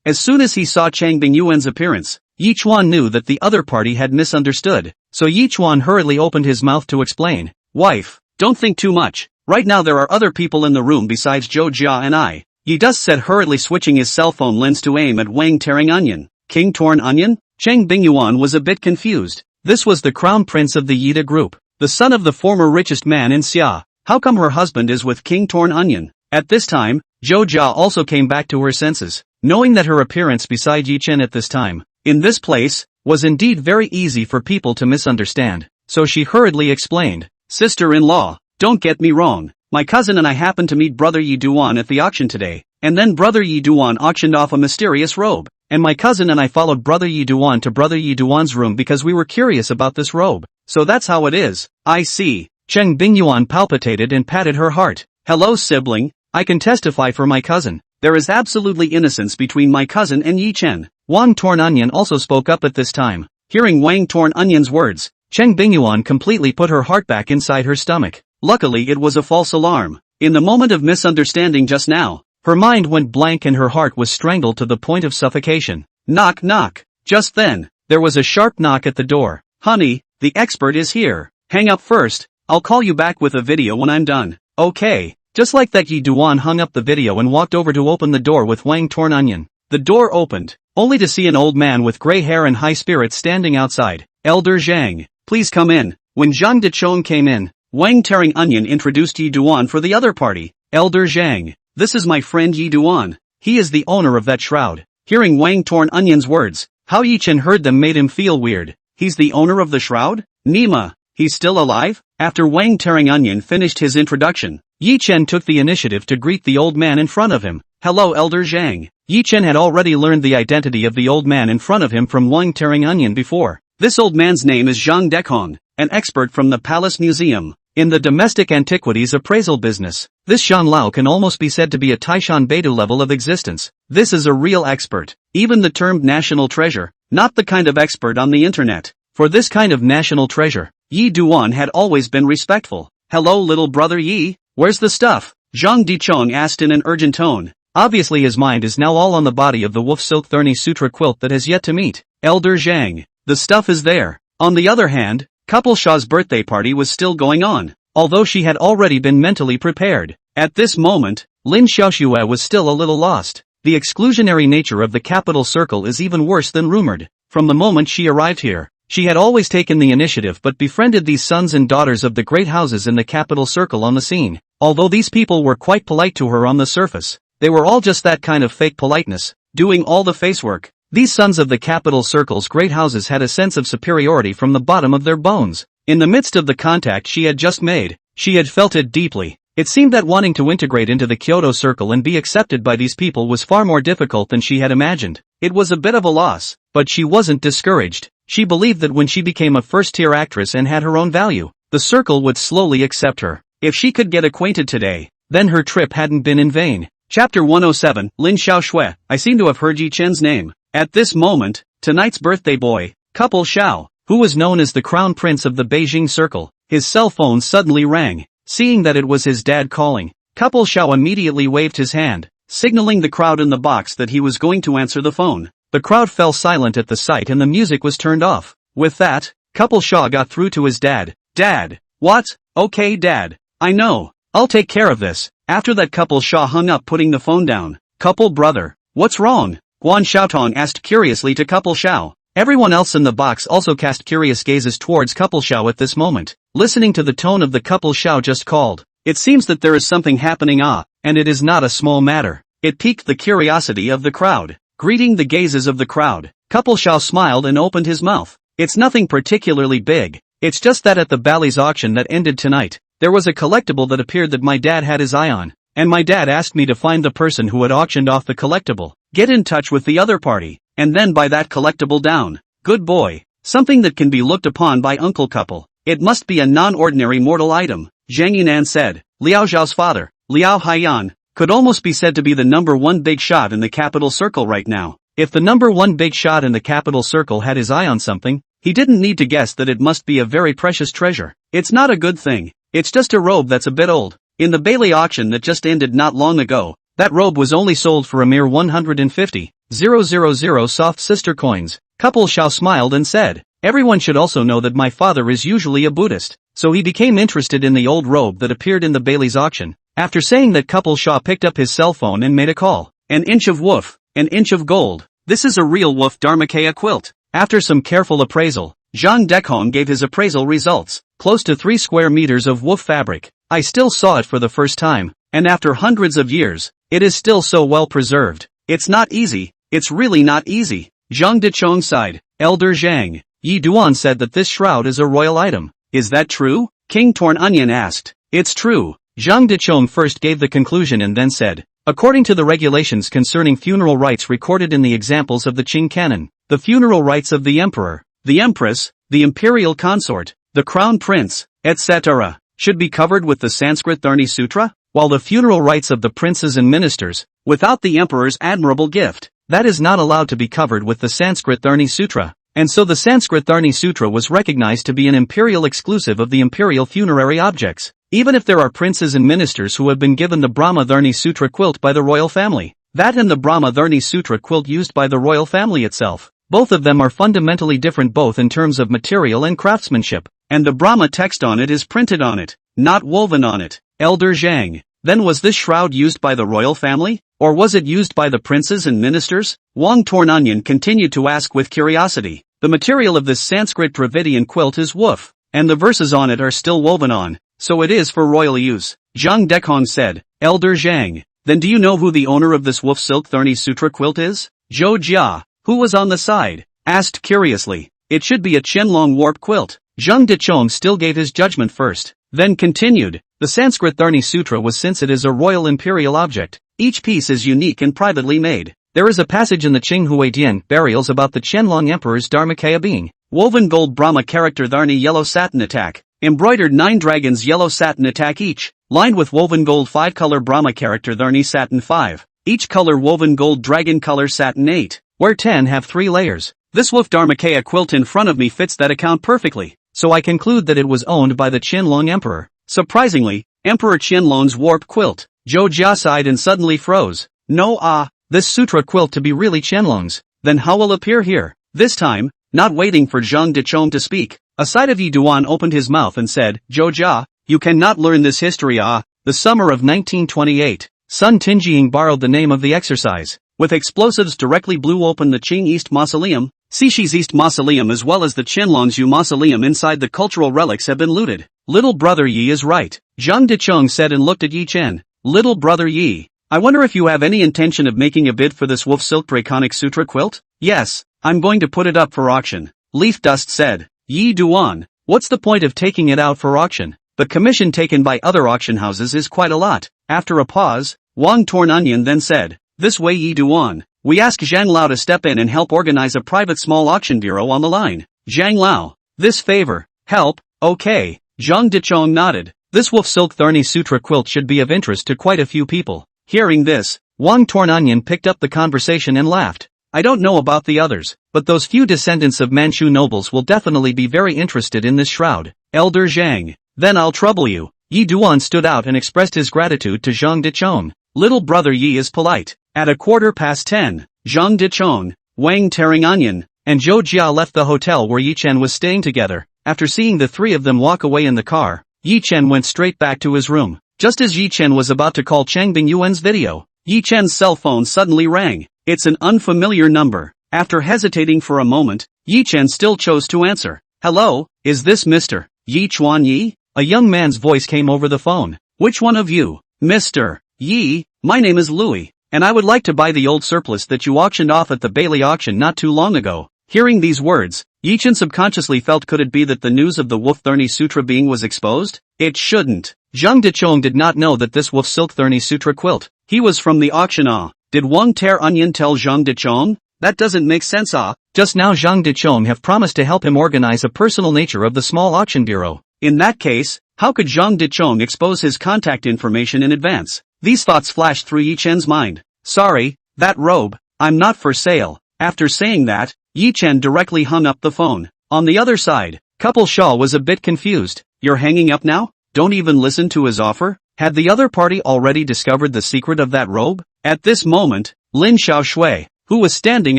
As soon as he saw Cheng Bingyuan's appearance, Yichuan knew that the other party had misunderstood, so Yichuan hurriedly opened his mouth to explain. Wife, don't think too much. Right now there are other people in the room besides Zhou Jia and I. Yi Dus said, hurriedly switching his cell phone lens to aim at Wang Tearing Onion. King Torn Onion? Cheng Bingyuan was a bit confused. This was the crown prince of the Yida group, the son of the former richest man in Xia. How come her husband is with King Torn Onion? At this time, Zhou Jia also came back to her senses, knowing that her appearance beside Yi Chen at this time, in this place, was indeed very easy for people to misunderstand. So she hurriedly explained, sister-in-law, don't get me wrong. My cousin and I happened to meet Brother Yi Duan at the auction today, and then Brother Yi Duan auctioned off a mysterious robe, and my cousin and I followed Brother Yi Duan to Brother Yi Duan's room because we were curious about this robe. So that's how it is. I see. Cheng Bingyuan palpitated and patted her heart. Hello, sibling. I can testify for my cousin. There is absolutely innocence between my cousin and Yi Chen. Wang Torn Onion also spoke up at this time. Hearing Wang Torn Onion's words, Cheng Bingyuan completely put her heart back inside her stomach. Luckily it was a false alarm. In the moment of misunderstanding just now, her mind went blank and her heart was strangled to the point of suffocation. Knock knock. Just then, there was a sharp knock at the door. Honey, the expert is here. Hang up first, I'll call you back with a video when I'm done. Okay. Just like that, Yi Duan hung up the video and walked over to open the door with Wang Torn Onion. The door opened, only to see an old man with gray hair and high spirits standing outside. Elder Zhang, please come in. When Zhang Dechong came in, Wang Tearing Onion introduced Yi Duan for the other party. Elder Zhang, this is my friend Yi Duan. He is the owner of that shroud. Hearing Wang Torn Onion's words, how Yi Chen heard them made him feel weird. He's the owner of the shroud? Nima, he's still alive? After Wang Tearing Onion finished his introduction, Yi Chen took the initiative to greet the old man in front of him. Hello, Elder Zhang. Yi Chen had already learned the identity of the old man in front of him from Wang Tearing Onion before. This old man's name is Zhang Dekong, an expert from the Palace Museum, in the domestic antiquities appraisal business. This Zhang Lao can almost be said to be a Taishan Beidou level of existence. This is a real expert, even the termed national treasure, not the kind of expert on the internet. For this kind of national treasure, Yi Duan had always been respectful. Hello, little brother Yi. Where's the stuff? Zhang Dechong asked in an urgent tone. Obviously his mind is now all on the body of the Wolf Silk Thorny Sutra quilt that has yet to meet. Elder Zhang, the stuff is there. On the other hand, Couple Shaw's birthday party was still going on, although she had already been mentally prepared. At this moment, Lin Xiaoxue was still a little lost. The exclusionary nature of the capital circle is even worse than rumored. From the moment she arrived here, she had always taken the initiative but befriended these sons and daughters of the great houses in the capital circle on the scene. Although these people were quite polite to her on the surface, they were all just that kind of fake politeness, doing all the facework. These sons of the capital circle's great houses had a sense of superiority from the bottom of their bones. In the midst of the contact she had just made, she had felt it deeply. It seemed that wanting to integrate into the Kyoto circle and be accepted by these people was far more difficult than she had imagined. It was a bit of a loss, but she wasn't discouraged. She believed that when she became a first-tier actress and had her own value, the circle would slowly accept her. If she could get acquainted today, then her trip hadn't been in vain. Chapter 107, Lin Xiaoxue. I seem to have heard Yi Chen's name. At this moment, tonight's birthday boy, Couple Xiao, who was known as the crown prince of the Beijing circle, his cell phone suddenly rang. Seeing that it was his dad calling, Couple Xiao immediately waved his hand, signaling the crowd in the box that he was going to answer the phone. The crowd fell silent at the sight and the music was turned off. With that, Couple Shaw got through to his dad. Dad. What? Okay, Dad. I know. I'll take care of this. After that, Couple Shaw hung up, putting the phone down. Couple brother. What's wrong? Guan Xiaotong asked curiously to Couple Shao. Everyone else in the box also cast curious gazes towards Couple Shao at this moment, listening to the tone of the Couple Shao just called. It seems that there is something happening, and it is not a small matter. It piqued the curiosity of the crowd. Greeting the gazes of the crowd, Couple Shao smiled and opened his mouth. It's nothing particularly big. It's just that at the Bally's auction that ended tonight, there was a collectible that appeared that my dad had his eye on, and my dad asked me to find the person who had auctioned off the collectible, get in touch with the other party, and then buy that collectible down. Good boy. Something that can be looked upon by Uncle Couple. It must be a non-ordinary mortal item, Zhang Yinan said. Liao Zhao's father, Liao Haiyan, could almost be said to be the number one big shot in the capital circle right now. If the number one big shot in the capital circle had his eye on something, he didn't need to guess that it must be a very precious treasure. It's not a good thing. It's just a robe that's a bit old. In the Bailey auction that just ended not long ago, that robe was only sold for a mere 150,000 soft sister coins. Couple Shao smiled and said, everyone should also know that my father is usually a Buddhist, so he became interested in the old robe that appeared in the Bailey's auction. After saying that, Couple Shaw picked up his cell phone and made a call. An inch of woof, an inch of gold. This is a real woof Dharmakaya quilt. After some careful appraisal, Zhang Dekhong gave his appraisal results. Close to 3 square meters of woof fabric. I still saw it for the first time, and after hundreds of years, it is still so well preserved. It's not easy, it's really not easy. Zhang Dechong sighed. Elder Zhang, Yi Duan said that this shroud is a royal item. Is that true? King Torn Onion asked. It's true. Zhang Dechong first gave the conclusion and then said, according to the regulations concerning funeral rites recorded in the examples of the Qing canon, the funeral rites of the emperor, the empress, the imperial consort, the crown prince, etc., should be covered with the Sanskrit Dharni Sutra, while the funeral rites of the princes and ministers, without the emperor's admirable gift, that is not allowed to be covered with the Sanskrit Dharni Sutra, and so the Sanskrit Dharni Sutra was recognized to be an imperial exclusive of the imperial funerary objects. Even if there are princes and ministers who have been given the Brahma Dharni Sutra quilt by the royal family, that and the Brahma Dharni Sutra quilt used by the royal family itself, both of them are fundamentally different both in terms of material and craftsmanship, and the Brahma text on it is printed on it, not woven on it. Elder Zhang, then was this shroud used by the royal family, or was it used by the princes and ministers? Wang Torn Onion continued to ask with curiosity. The material of this Sanskrit Dravidian quilt is woof, and the verses on it are still woven on. So it is for royal use. Zhang Dekhong said. Elder Zhang, then do you know who the owner of this woof silk Dharni Sutra quilt is? Zhou Jia, who was on the side, asked curiously. It should be a Qianlong warp quilt. Zhang Dechong still gave his judgment first, then continued. The Sanskrit Dharni Sutra was, since it is a royal imperial object, each piece is unique and privately made. There is a passage in the Qing Huidian burials about the Qianlong emperor's Dharmakaya being woven gold Brahma character Dharni yellow satin attack. Embroidered 9 dragons yellow satin attack each, lined with woven gold 5-color Brahma character Dharni satin 5, each color woven gold dragon color satin 8, where 10 have 3 layers. This woof Dharmakaya quilt in front of me fits that account perfectly, so I conclude that it was owned by the Qianlong emperor. Surprisingly, Emperor Qianlong's warp quilt. Zhou Jia sighed and suddenly froze. No, this sutra quilt to be really Qianlong's, then how will it appear here? This time, not waiting for Zhang Dechong to speak, a side of Yi Duan opened his mouth and said, Zhou Jia, you cannot learn this history. The summer of 1928, Sun Tinjing borrowed the name of the exercise. With explosives directly blew open the Qing East Mausoleum. Xixi's East Mausoleum as well as the Qianlong's Yu Mausoleum inside the cultural relics have been looted. Little brother Yi is right, Zhang Dechong said and looked at Yi Chen. Little brother Yi, I wonder if you have any intention of making a bid for this wolf silk draconic sutra quilt? Yes, I'm going to put it up for auction. Leaf Dust said. Yi Duan, what's the point of taking it out for auction? The commission taken by other auction houses is quite a lot. After a pause, Wang Torn Onion then said, this way Yi Duan, we ask Zhang Lao to step in and help organize a private small auction bureau on the line. Zhang Lao, this favor, help, okay. Zhang Dechong nodded. This wolf silk Dharni Sutra quilt should be of interest to quite a few people. Hearing this, Wang Torn Onion picked up the conversation and laughed. I don't know about the others, but those few descendants of Manchu nobles will definitely be very interested in this shroud. Elder Zhang, then I'll trouble you. Yi Duan stood out and expressed his gratitude to Zhang Dechong. little brother Yi is polite. At 10:15, Zhang Dichong, Wang tearing onion, and Zhou Jia left the hotel where Yi Chen was staying together. After seeing the three of them walk away in the car, Yi Chen went straight back to his room. Just as Yi Chen was about to call Chang Bingyuan's video, Yi Chen's cell phone suddenly rang. It's an unfamiliar number. After hesitating for a moment, Yi Chen still chose to answer. Hello, is this Mr. Yi Chuan Yi? A young man's voice came over the phone. Which one of you? Mr. Yi, my name is Louis, and I would like to buy the old surplus that you auctioned off at the Bailey auction not too long ago. Hearing these words, Yi Chen subconsciously felt, could it be that the news of the Wolf Thorny Sutra being was exposed? It shouldn't. Zhang Dichong did not know that this Wolf Silk Thorny Sutra quilt. He was from the auction. Did Wang Tear Onion tell Zhang Dichong? That doesn't make sense. Just now Zhang Dichong have promised to help him organize a personal nature of the small auction bureau. In that case, how could Zhang Dichong expose his contact information in advance? These thoughts flashed through Yi Chen's mind. Sorry, that robe, I'm not for sale. After saying that, Yi Chen directly hung up the phone. On the other side, Couple Shaw was a bit confused. You're hanging up now? Don't even listen to his offer? Had the other party already discovered the secret of that robe? At this moment, Lin Xiaoshui, who was standing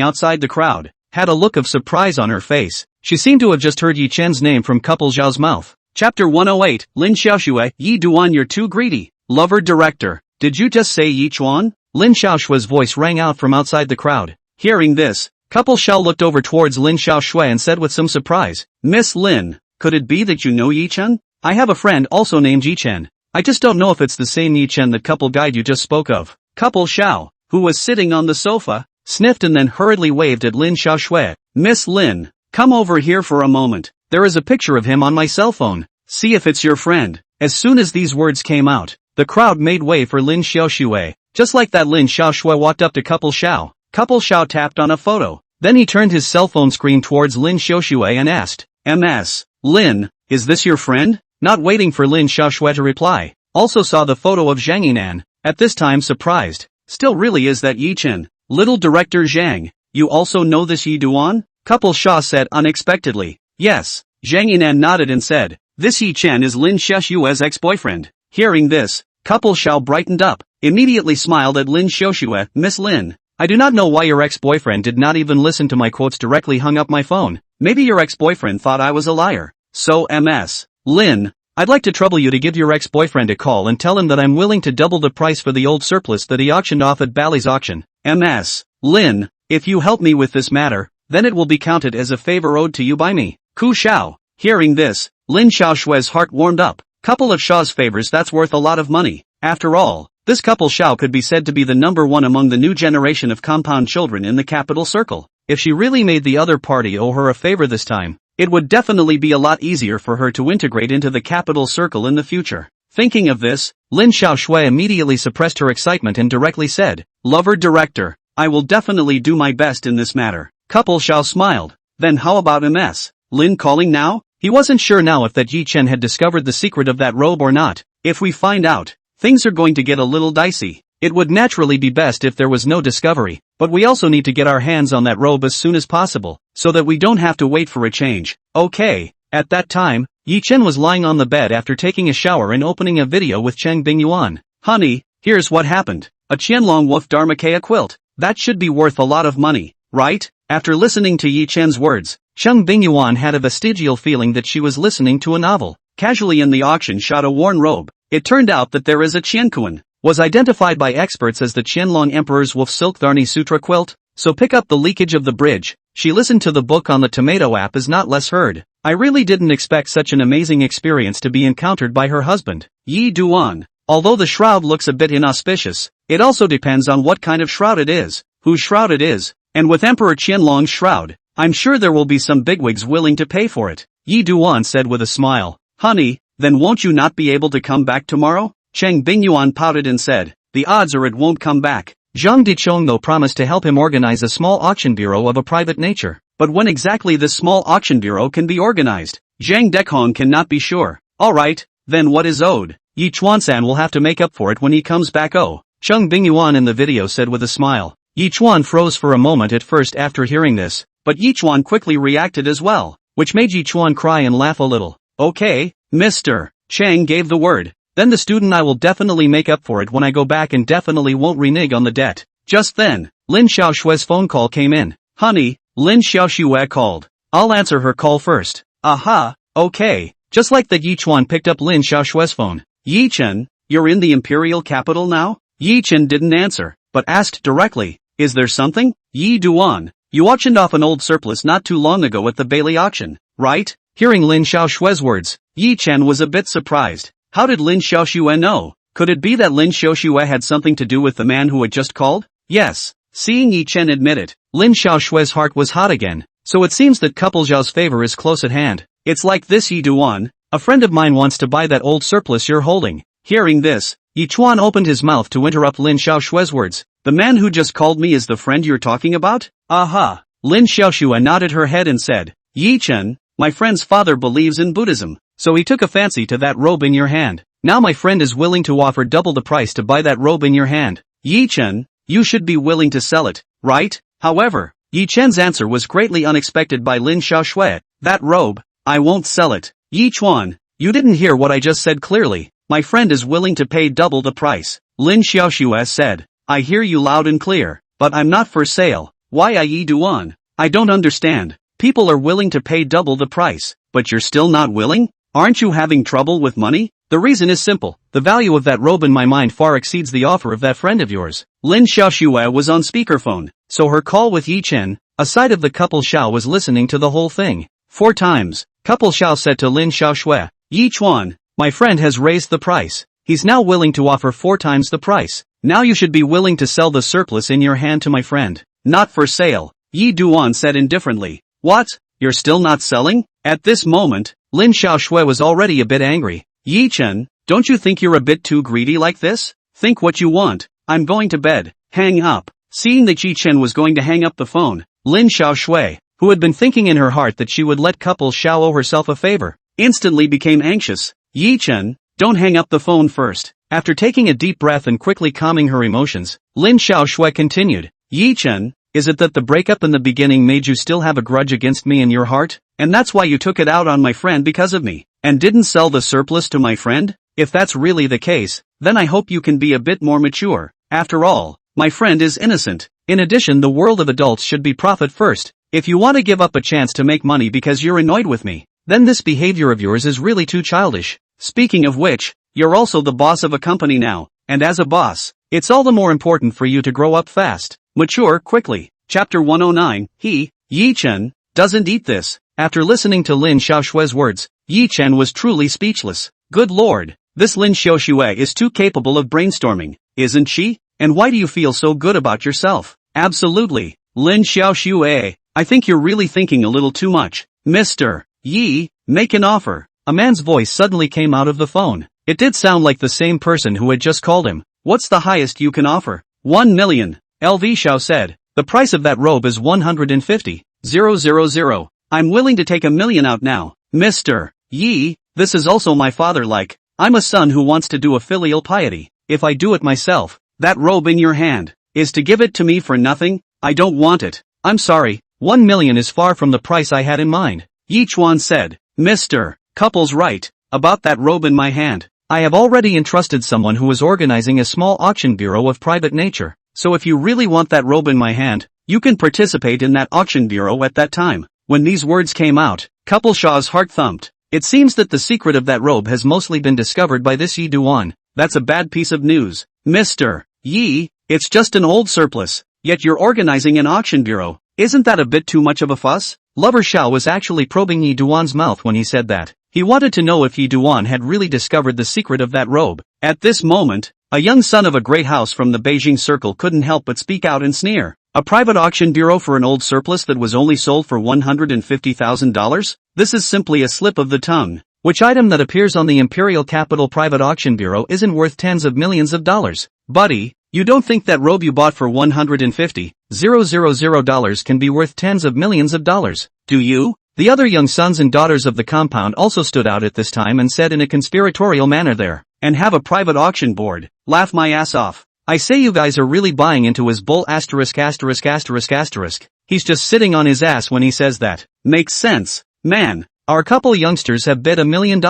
outside the crowd, had a look of surprise on her face. She seemed to have just heard Yi Chen's name from Couple Zhao's mouth. Chapter 108, Lin Xiaoshui, Yi Duan, you're too greedy. Lover director, did you just say Yi Chuan? Lin Xiaoshui's voice rang out from outside the crowd. Hearing this, Couple Xiao looked over towards Lin Xiaoshui and said with some surprise, Miss Lin, could it be that you know Yi Chen? I have a friend also named Yi Chen. I just don't know if it's the same Yi Chen that couple guide you just spoke of. Couple Xiao, who was sitting on the sofa, sniffed and then hurriedly waved at Lin Xiaoshui. Miss Lin, come over here for a moment. There is a picture of him on my cell phone. See if it's your friend. As soon as these words came out, the crowd made way for Lin Xiaoshui. Just like that, Lin Xiaoshui walked up to Couple Xiao. Couple Xiao tapped on a photo. Then he turned his cell phone screen towards Lin Xiaoshui and asked, Ms. Lin, is this your friend? Not waiting for Lin Xiaoshui to reply, also saw the photo of Zhang Yinan, at this time surprised. Still, really, is that Yi Chen? Little director Zhang, you also know this Yi Duan? Couple Xia said unexpectedly. Yes. Zhang Yinan nodded and said, this Yi Chen is Lin Xiaoshui's ex-boyfriend. Hearing this, Couple Xiao brightened up, immediately smiled at Lin Xiaoshui. Miss Lin, I do not know why your ex-boyfriend did not even listen to my quotes, directly hung up my phone. Maybe your ex-boyfriend thought I was a liar. So Ms. Lin, I'd like to trouble you to give your ex-boyfriend a call and tell him that I'm willing to double the price for the old surplus that he auctioned off at Bally's auction. Ms. Lin, if you help me with this matter, then it will be counted as a favor owed to you by me. Ku Xiao. Hearing this, Lin Xiaoshui's heart warmed up. Couple of Xiao's favors, that's worth a lot of money. After all, this Couple Xiao could be said to be the number one among the new generation of compound children in the capital circle. If she really made the other party owe her a favor this time, it would definitely be a lot easier for her to integrate into the capital circle in the future. Thinking of this, Lin Xiaoshui immediately suppressed her excitement and directly said, Lover director, I will definitely do my best in this matter. Couple Xiao smiled. Then how about Ms. Lin calling now? He wasn't sure now if that Yi Chen had discovered the secret of that robe or not. If we find out, things are going to get a little dicey. It would naturally be best if there was no discovery, but we also need to get our hands on that robe as soon as possible, so that we don't have to wait for a change. Okay. At that time, Yi Chen was lying on the bed after taking a shower and opening a video with Cheng Bingyuan. Honey, here's what happened. A Qianlong Wolf Dharmakaya quilt. That should be worth a lot of money, right? After listening to Yi Chen's words, Cheng Bingyuan had a vestigial feeling that she was listening to a novel. Casually in the auction shot a worn robe. It turned out that there is a Qiankuan, was identified by experts as the Qianlong Emperor's Wolf Silk Tharni Sutra quilt. So pick up the leakage of the bridge. She listened to the book on the Tomato app is not less heard. I really didn't expect such an amazing experience to be encountered by her husband, Yi Duan. Although the shroud looks a bit inauspicious, it also depends on what kind of shroud it is, whose shroud it is, and with Emperor Qianlong's shroud, I'm sure there will be some bigwigs willing to pay for it. Yi Duan said with a smile. Honey, then won't you not be able to come back tomorrow? Cheng Bingyuan pouted and said, the odds are it won't come back. Zhang Dichong though promised to help him organize a small auction bureau of a private nature. But when exactly this small auction bureau can be organized, Zhang Dekhong cannot be sure. Alright, then what is owed? Yi Chuan-san will have to make up for it when he comes back. Oh, Cheng Bingyuan in the video said with a smile. Yi Chuan froze for a moment at first after hearing this, but Yi Chuan quickly reacted as well, which made Yi Chuan cry and laugh a little. Okay, Mr. Cheng gave the word. Then the student I will definitely make up for it when I go back and definitely won't renege on the debt. Just then, Lin Xiaoshue's phone call came in. Honey, Lin Xiaoshue called. I'll answer her call first. Aha, okay. Just like that, Yi Chuan picked up Lin Xiaoshue's phone. Yi Chen, you're in the imperial capital now? Yi Chen didn't answer, but asked directly, is there something? Yi Duan, you auctioned off an old surplus not too long ago at the Bailey auction, right? Hearing Lin Xiaoshue's words, Yi Chen was a bit surprised. How did Lin Xiaoshue know? Could it be that Lin Xiaoshue had something to do with the man who had just called? Yes. Seeing Yi Chen admit it, Lin Xiaoshue's heart was hot again. So it seems that couple Zhao's favor is close at hand. It's like this, Yi Duan. A friend of mine wants to buy that old surplus you're holding. Hearing this, Yi Chuan opened his mouth to interrupt Lin Xiaoshue's words. The man who just called me is the friend you're talking about? Aha. Lin Xiaoshue nodded her head and said, Yi Chen, my friend's father believes in Buddhism, so he took a fancy to that robe in your hand. Now my friend is willing to offer double the price to buy that robe in your hand. Yi Chen, you should be willing to sell it, right? However, Yi Chen's answer was greatly unexpected by Lin Xiaoshue. That robe, I won't sell it. Yi Chuan, you didn't hear what I just said clearly. My friend is willing to pay double the price. Lin Xiaoshue said, I hear you loud and clear, but I'm not for sale. Why, Yi Duan? I don't understand. People are willing to pay double the price, but you're still not willing? Aren't you having trouble with money? The reason is simple. The value of that robe in my mind far exceeds the offer of that friend of yours. Lin Xiaoshue was on speakerphone, so her call with Yi Chen, a side of the couple Xiao was listening to the whole thing. 4 times, couple Xiao said to Lin Xiaoshue, Yi Chuan, my friend has raised the price. He's now willing to offer 4 times the price. Now you should be willing to sell the surplus in your hand to my friend. Not for sale, Yi Duan said indifferently. What? You're still not selling? At this moment, Lin Xiaoshue was already a bit angry. Yi Chen, don't you think you're a bit too greedy like this? Think what you want. I'm going to bed. Hang up. Seeing that Yi Chen was going to hang up the phone, Lin Xiaoshue, who had been thinking in her heart that she would let couple Xiao owe herself a favor, instantly became anxious. Yi Chen, don't hang up the phone first. After taking a deep breath and quickly calming her emotions, Lin Xiaoshue continued. Yi Chen, is it that the breakup in the beginning made you still have a grudge against me in your heart, and that's why you took it out on my friend because of me, and didn't sell the surplus to my friend? If that's really the case, then I hope you can be a bit more mature. After all, my friend is innocent. In addition, the world of adults should be profit first. If you want to give up a chance to make money because you're annoyed with me, then this behavior of yours is really too childish. Speaking of which, you're also the boss of a company now, and as a boss, it's all the more important for you to grow up fast, mature quickly. Chapter 109, Yi Chen, doesn't eat this. After listening to Lin Xiaoshue's words, Yi Chen was truly speechless. Good lord, this Lin Xiaoshue is too capable of brainstorming, isn't she? And why do you feel so good about yourself? Absolutely, Lin Xiaoshue, I think you're really thinking a little too much. Mr. Yi, make an offer. A man's voice suddenly came out of the phone. It did sound like the same person who had just called him. What's the highest you can offer? 1 million, LV Xiao said. The price of that robe is 150,000. I'm willing to take $1 million out now. Mr. Yi, this is also my father-like. I'm a son who wants to do a filial piety. If I do it myself, that robe in your hand is to give it to me for nothing. I don't want it. I'm sorry, 1 million is far from the price I had in mind. Yi Chuan said, Mr. Couple's right about that robe in my hand. I have already entrusted someone who is organizing a small auction bureau of private nature. So if you really want that robe in my hand, you can participate in that auction bureau at that time. When these words came out, couple Shaw's heart thumped. It seems that the secret of that robe has mostly been discovered by this Yi Duan. That's a bad piece of news. Mr. Yi, it's just an old surplus, yet you're organizing an auction bureau. Isn't that a bit too much of a fuss? Lover Xiao was actually probing Yi Duan's mouth when he said that. He wanted to know if Yi Duan had really discovered the secret of that robe. At this moment, a young son of a great house from the Beijing circle couldn't help but speak out and sneer. A private auction bureau for an old surplus that was only sold for $150,000? This is simply a slip of the tongue. Which item that appears on the Imperial Capital Private Auction Bureau isn't worth tens of millions of dollars? Buddy, you don't think that robe you bought for $150,000 can be worth tens of millions of dollars, do you? The other young sons and daughters of the compound also stood out at this time and said in a conspiratorial manner there, and have a private auction board. Laugh my ass off. I say you guys are really buying into his bull ********. He's just sitting on his ass when he says that. Makes sense. Man, our couple youngsters have bid $1 million.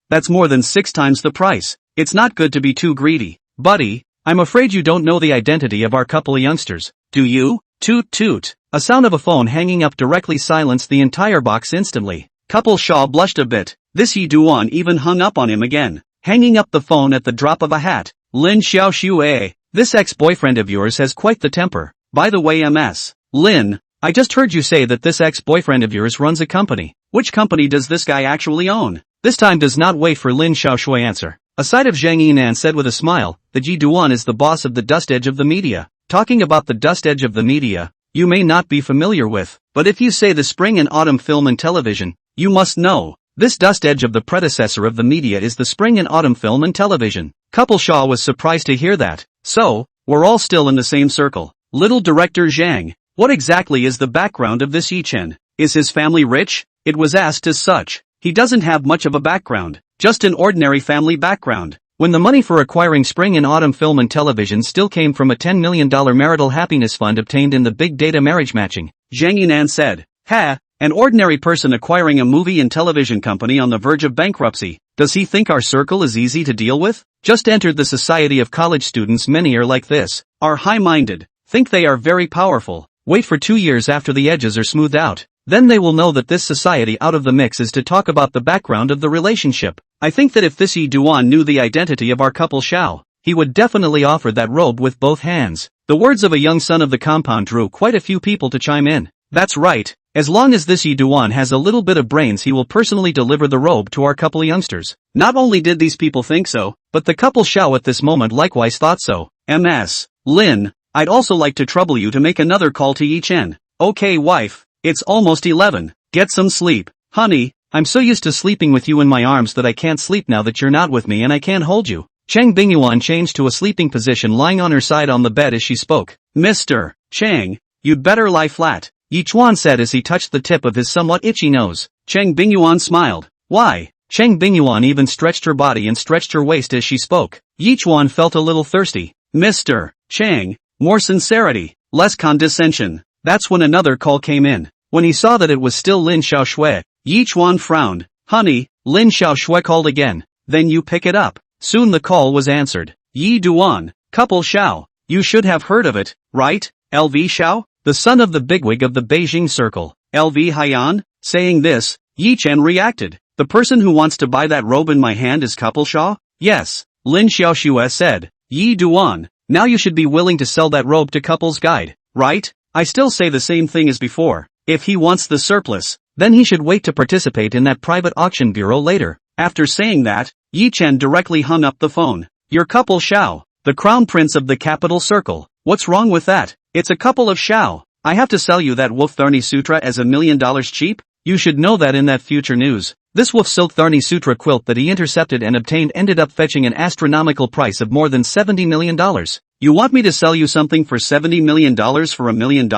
That's more than 6 times the price. It's not good to be too greedy. Buddy, I'm afraid you don't know the identity of our couple youngsters, do you? Toot toot. A sound of a phone hanging up directly silenced the entire box instantly. Couple Shaw blushed a bit. This Yi Duan even hung up on him again, hanging up the phone at the drop of a hat. Lin Xiaoxue, this ex-boyfriend of yours has quite the temper. By the way, MS. Lin, I just heard you say that this ex-boyfriend of yours runs a company. Which company does this guy actually own? This time does not wait for Lin Xiaoxue answer. A side of Zhang Yinan said with a smile, that Yi Duan is the boss of the dust edge of the media. Talking about the dust edge of the media, you may not be familiar with, but if you say the spring and autumn film and television, you must know. This dust edge of the predecessor of the media is the spring and autumn film and television. Couple Shaw was surprised to hear that. So, we're all still in the same circle. Little director Zhang, what exactly is the background of this Yi Chen? Is his family rich? It was asked as such. He doesn't have much of a background, just an ordinary family background. When the money for acquiring spring and autumn film and television still came from a $10 million marital happiness fund obtained in the big data marriage matching, Zhang Yinan said, an ordinary person acquiring a movie and television company on the verge of bankruptcy. Does he think our circle is easy to deal with? Just entered the society of college students. Many are like this, are high-minded, think they are very powerful, wait for 2 years after the edges are smoothed out. Then they will know that this society out of the mix is to talk about the background of the relationship. I think that if this Yi Duan knew the identity of our couple Xiao, he would definitely offer that robe with both hands. The words of a young son of the compound drew quite a few people to chime in. That's right. As long as this Yi Duan has a little bit of brains, he will personally deliver the robe to our couple youngsters. Not only did these people think so, but the couple Xiao at this moment likewise thought so. MS. Lin, I'd also like to trouble you to make another call to Yi Chen. Okay wife, it's almost 11. Get some sleep. Honey, I'm so used to sleeping with you in my arms that I can't sleep now that you're not with me and I can't hold you. Chang Bingyuan changed to a sleeping position, lying on her side on the bed as she spoke. Mr. Chang, you'd better lie flat, Yi Chuan said as he touched the tip of his somewhat itchy nose. Chang Bingyuan smiled. Why? Chang Bingyuan even stretched her body and stretched her waist as she spoke. Yi Chuan felt a little thirsty. Mr. Chang, more sincerity, less condescension. That's when another call came in. When he saw that it was still Lin Xiaoxue, Yi Chuan frowned. Honey, Lin Xiaoxue called again. Then you pick it up. Soon the call was answered. Yi Duan, couple Xiao, you should have heard of it, right? LV Xiao? The son of the bigwig of the Beijing circle, LV Haiyan? Saying this, Yi Chen reacted. The person who wants to buy that robe in my hand is couple Shaw? Yes, Lin Xiaoxue said. Yi Duan, now you should be willing to sell that robe to couple's guide, right? I still say the same thing as before. If he wants the surplus, then he should wait to participate in that private auction bureau later. After saying that, Yi Chen directly hung up the phone. Your couple Xiao, the crown prince of the capital circle. What's wrong with that? It's a couple of Xiao. I have to sell you that wolf Tharni Sutra as $1 million cheap? You should know that in that future news, this wolf silk Tharni Sutra quilt that he intercepted and obtained ended up fetching an astronomical price of more than $70 million. You want me to sell you something for $70 million for $1 million?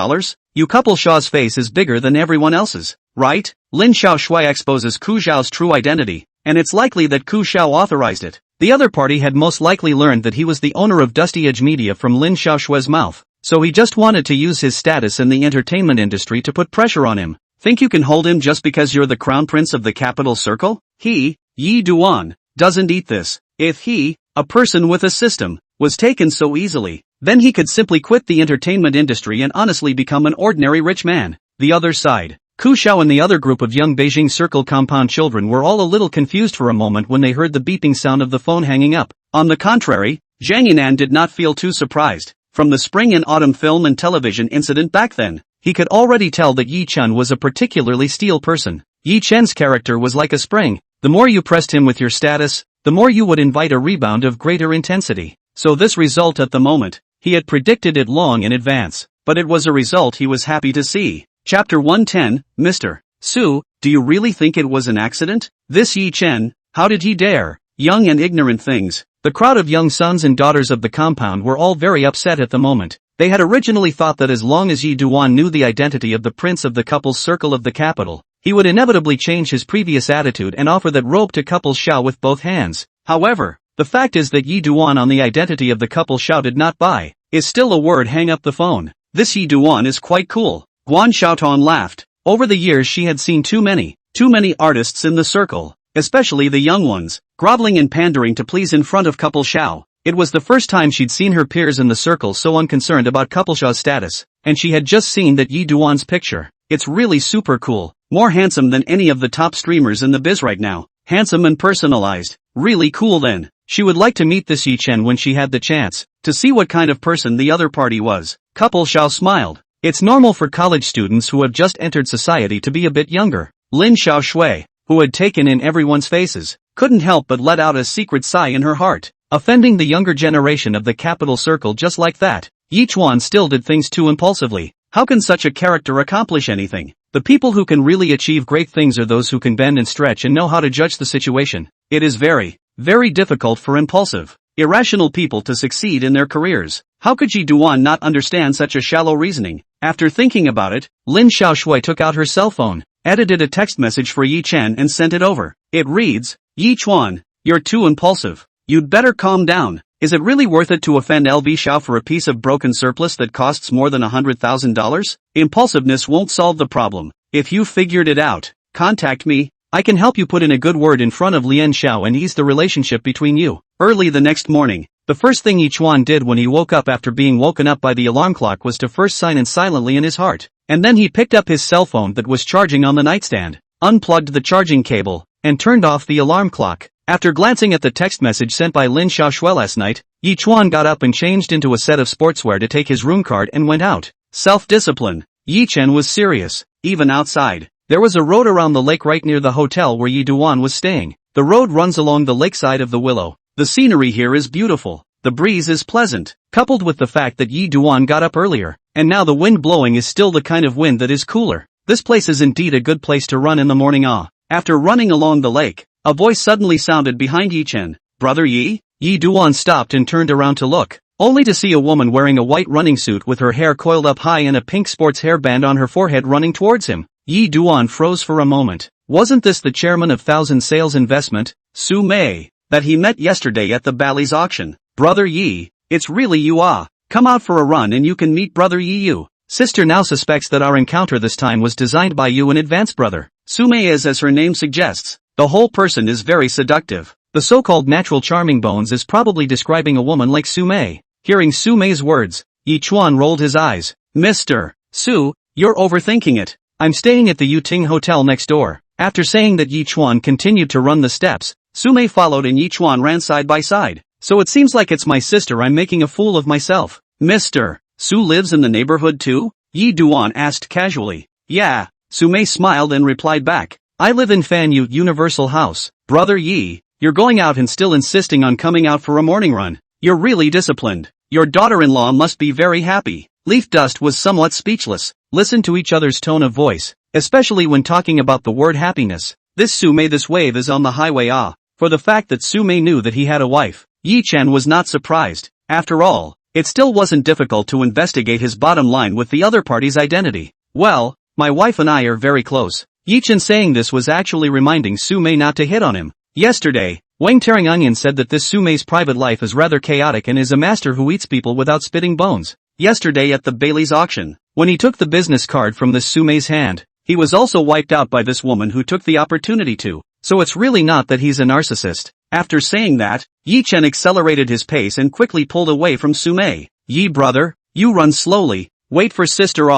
You couple Shaw's face is bigger than everyone else's, right? Lin Xiaoxue exposes Ku Xiao's true identity, and it's likely that Ku Xiao authorized it. The other party had most likely learned that he was the owner of Dusty Edge Media from Lin Xiaoxue's mouth, so he just wanted to use his status in the entertainment industry to put pressure on him. Think you can hold him just because you're the crown prince of the capital circle? He, Yi Duan, doesn't eat this. If he, a person with a system, was taken so easily, then he could simply quit the entertainment industry and honestly become an ordinary rich man. The other side, Ku Xiao and the other group of young Beijing Circle compound children were all a little confused for a moment when they heard the beeping sound of the phone hanging up. On the contrary, Zhang Yinan did not feel too surprised. From the spring and autumn film and television incident back then, he could already tell that Yi Chen was a particularly steel person. Yi Chen's character was like a spring. The more you pressed him with your status, the more you would invite a rebound of greater intensity. So this result at the moment, he had predicted it long in advance, but it was a result he was happy to see. Chapter 110, Mr. Su, do you really think it was an accident? This Yi Chen, how did he dare? Young and ignorant things. The crowd of young sons and daughters of the compound were all very upset at the moment. They had originally thought that as long as Yi Duan knew the identity of the prince of the couple's circle of the capital, he would inevitably change his previous attitude and offer that robe to couple Xiao with both hands. However, the fact is that Yi Duan on the identity of the couple Xiao did not buy, is still a word. Hang up the phone. This Yi Duan is quite cool. Guan Xiaotan laughed. Over the years she had seen too many artists in the circle. especially the young ones, groveling and pandering to please in front of couple Xiao. It was the first time she'd seen her peers in the circle so unconcerned about couple Xiao's status, and she had just seen that Yi Duan's picture. It's really super cool, more handsome than any of the top streamers in the biz right now, handsome and personalized, really cool then. She would like to meet this Yi Chen when she had the chance, to see what kind of person the other party was. Couple Xiao smiled. It's normal for college students who have just entered society to be a bit younger. Lin Xiaoshui, who had taken in everyone's faces, couldn't help but let out a secret sigh in her heart, offending the younger generation of the capital circle just like that. Yi Chuan still did things too impulsively. How can such a character accomplish anything? The people who can really achieve great things are those who can bend and stretch and know how to judge the situation. It is very, very difficult for impulsive, irrational people to succeed in their careers. How could Yi Duan not understand such a shallow reasoning? After thinking about it, Lin Xiaoshui took out her cell phone, edited a text message for Yi Chen and sent it over. It reads, Yi Chuan, you're too impulsive. You'd better calm down. Is it really worth it to offend LV Xiao for a piece of broken surplus that costs more than $100,000? Impulsiveness won't solve the problem. If you figured it out, contact me. I can help you put in a good word in front of Lian Xiao and ease the relationship between you. Early the next morning, the first thing Yi Chuan did when he woke up after being woken up by the alarm clock was to first sign in silently in his heart. And then he picked up his cell phone that was charging on the nightstand, unplugged the charging cable, and turned off the alarm clock. After glancing at the text message sent by Lin Xiaoshui last night, Yi Chuan got up and changed into a set of sportswear to take his room card and went out. Self-discipline. Yi Chen was serious, even outside. There was a road around the lake right near the hotel where Yi Duan was staying. The road runs along the lakeside of the Willow. The scenery here is beautiful. The breeze is pleasant, coupled with the fact that Yi Duan got up earlier, and now the wind blowing is still the kind of wind that is cooler. This place is indeed a good place to run in the morning. After running along the lake, a voice suddenly sounded behind Yi Chen. Brother Yi? Yi Duan stopped and turned around to look, only to see a woman wearing a white running suit with her hair coiled up high and a pink sports hairband on her forehead running towards him. Yi Duan froze for a moment. Wasn't this the chairman of Thousand Sales Investment, Su Mei, that he met yesterday at the Bally's auction? Brother Yi, it's really you. Come out for a run and you can meet Brother Yi. You. Sister now suspects that our encounter this time was designed by you in advance, brother. Su Mei is as her name suggests. The whole person is very seductive. The so-called natural charming bones is probably describing a woman like Su Mei. Hearing Su Mei's words, Yi Chuan rolled his eyes. Mr. Su, you're overthinking it. I'm staying at the Yuting Hotel next door. After saying that, Yi Chuan continued to run the steps. Su Mei followed and Yi Chuan ran side by side. So it seems like it's my sister I'm making a fool of myself. Mr. Su lives in the neighborhood too? Yi Duan asked casually. Yeah, Su Mei smiled and replied back. I live in Fan Yu Universal House. Brother Yi, you're going out and still insisting on coming out for a morning run. You're really disciplined. Your daughter-in-law must be very happy. Leaf Dust was somewhat speechless. Listen to each other's tone of voice, especially when talking about the word happiness. This Su Mei, this wave is on the highway. For the fact that Su Mei knew that he had a wife, Yi Chen was not surprised. After all, it still wasn't difficult to investigate his bottom line with the other party's identity. Well, my wife and I are very close. Yi Chen saying this was actually reminding Su Mei not to hit on him. Yesterday, Wang Tearing Onion said that this Su Mei's private life is rather chaotic and is a master who eats people without spitting bones. Yesterday at the Bailey's auction, when he took the business card from this Su Mei's hand, he was also wiped out by this woman who took the opportunity to. So it's really not that he's a narcissist. After saying that, Yi Chen accelerated his pace and quickly pulled away from Su Mei. Yi brother, you run slowly, wait for sister.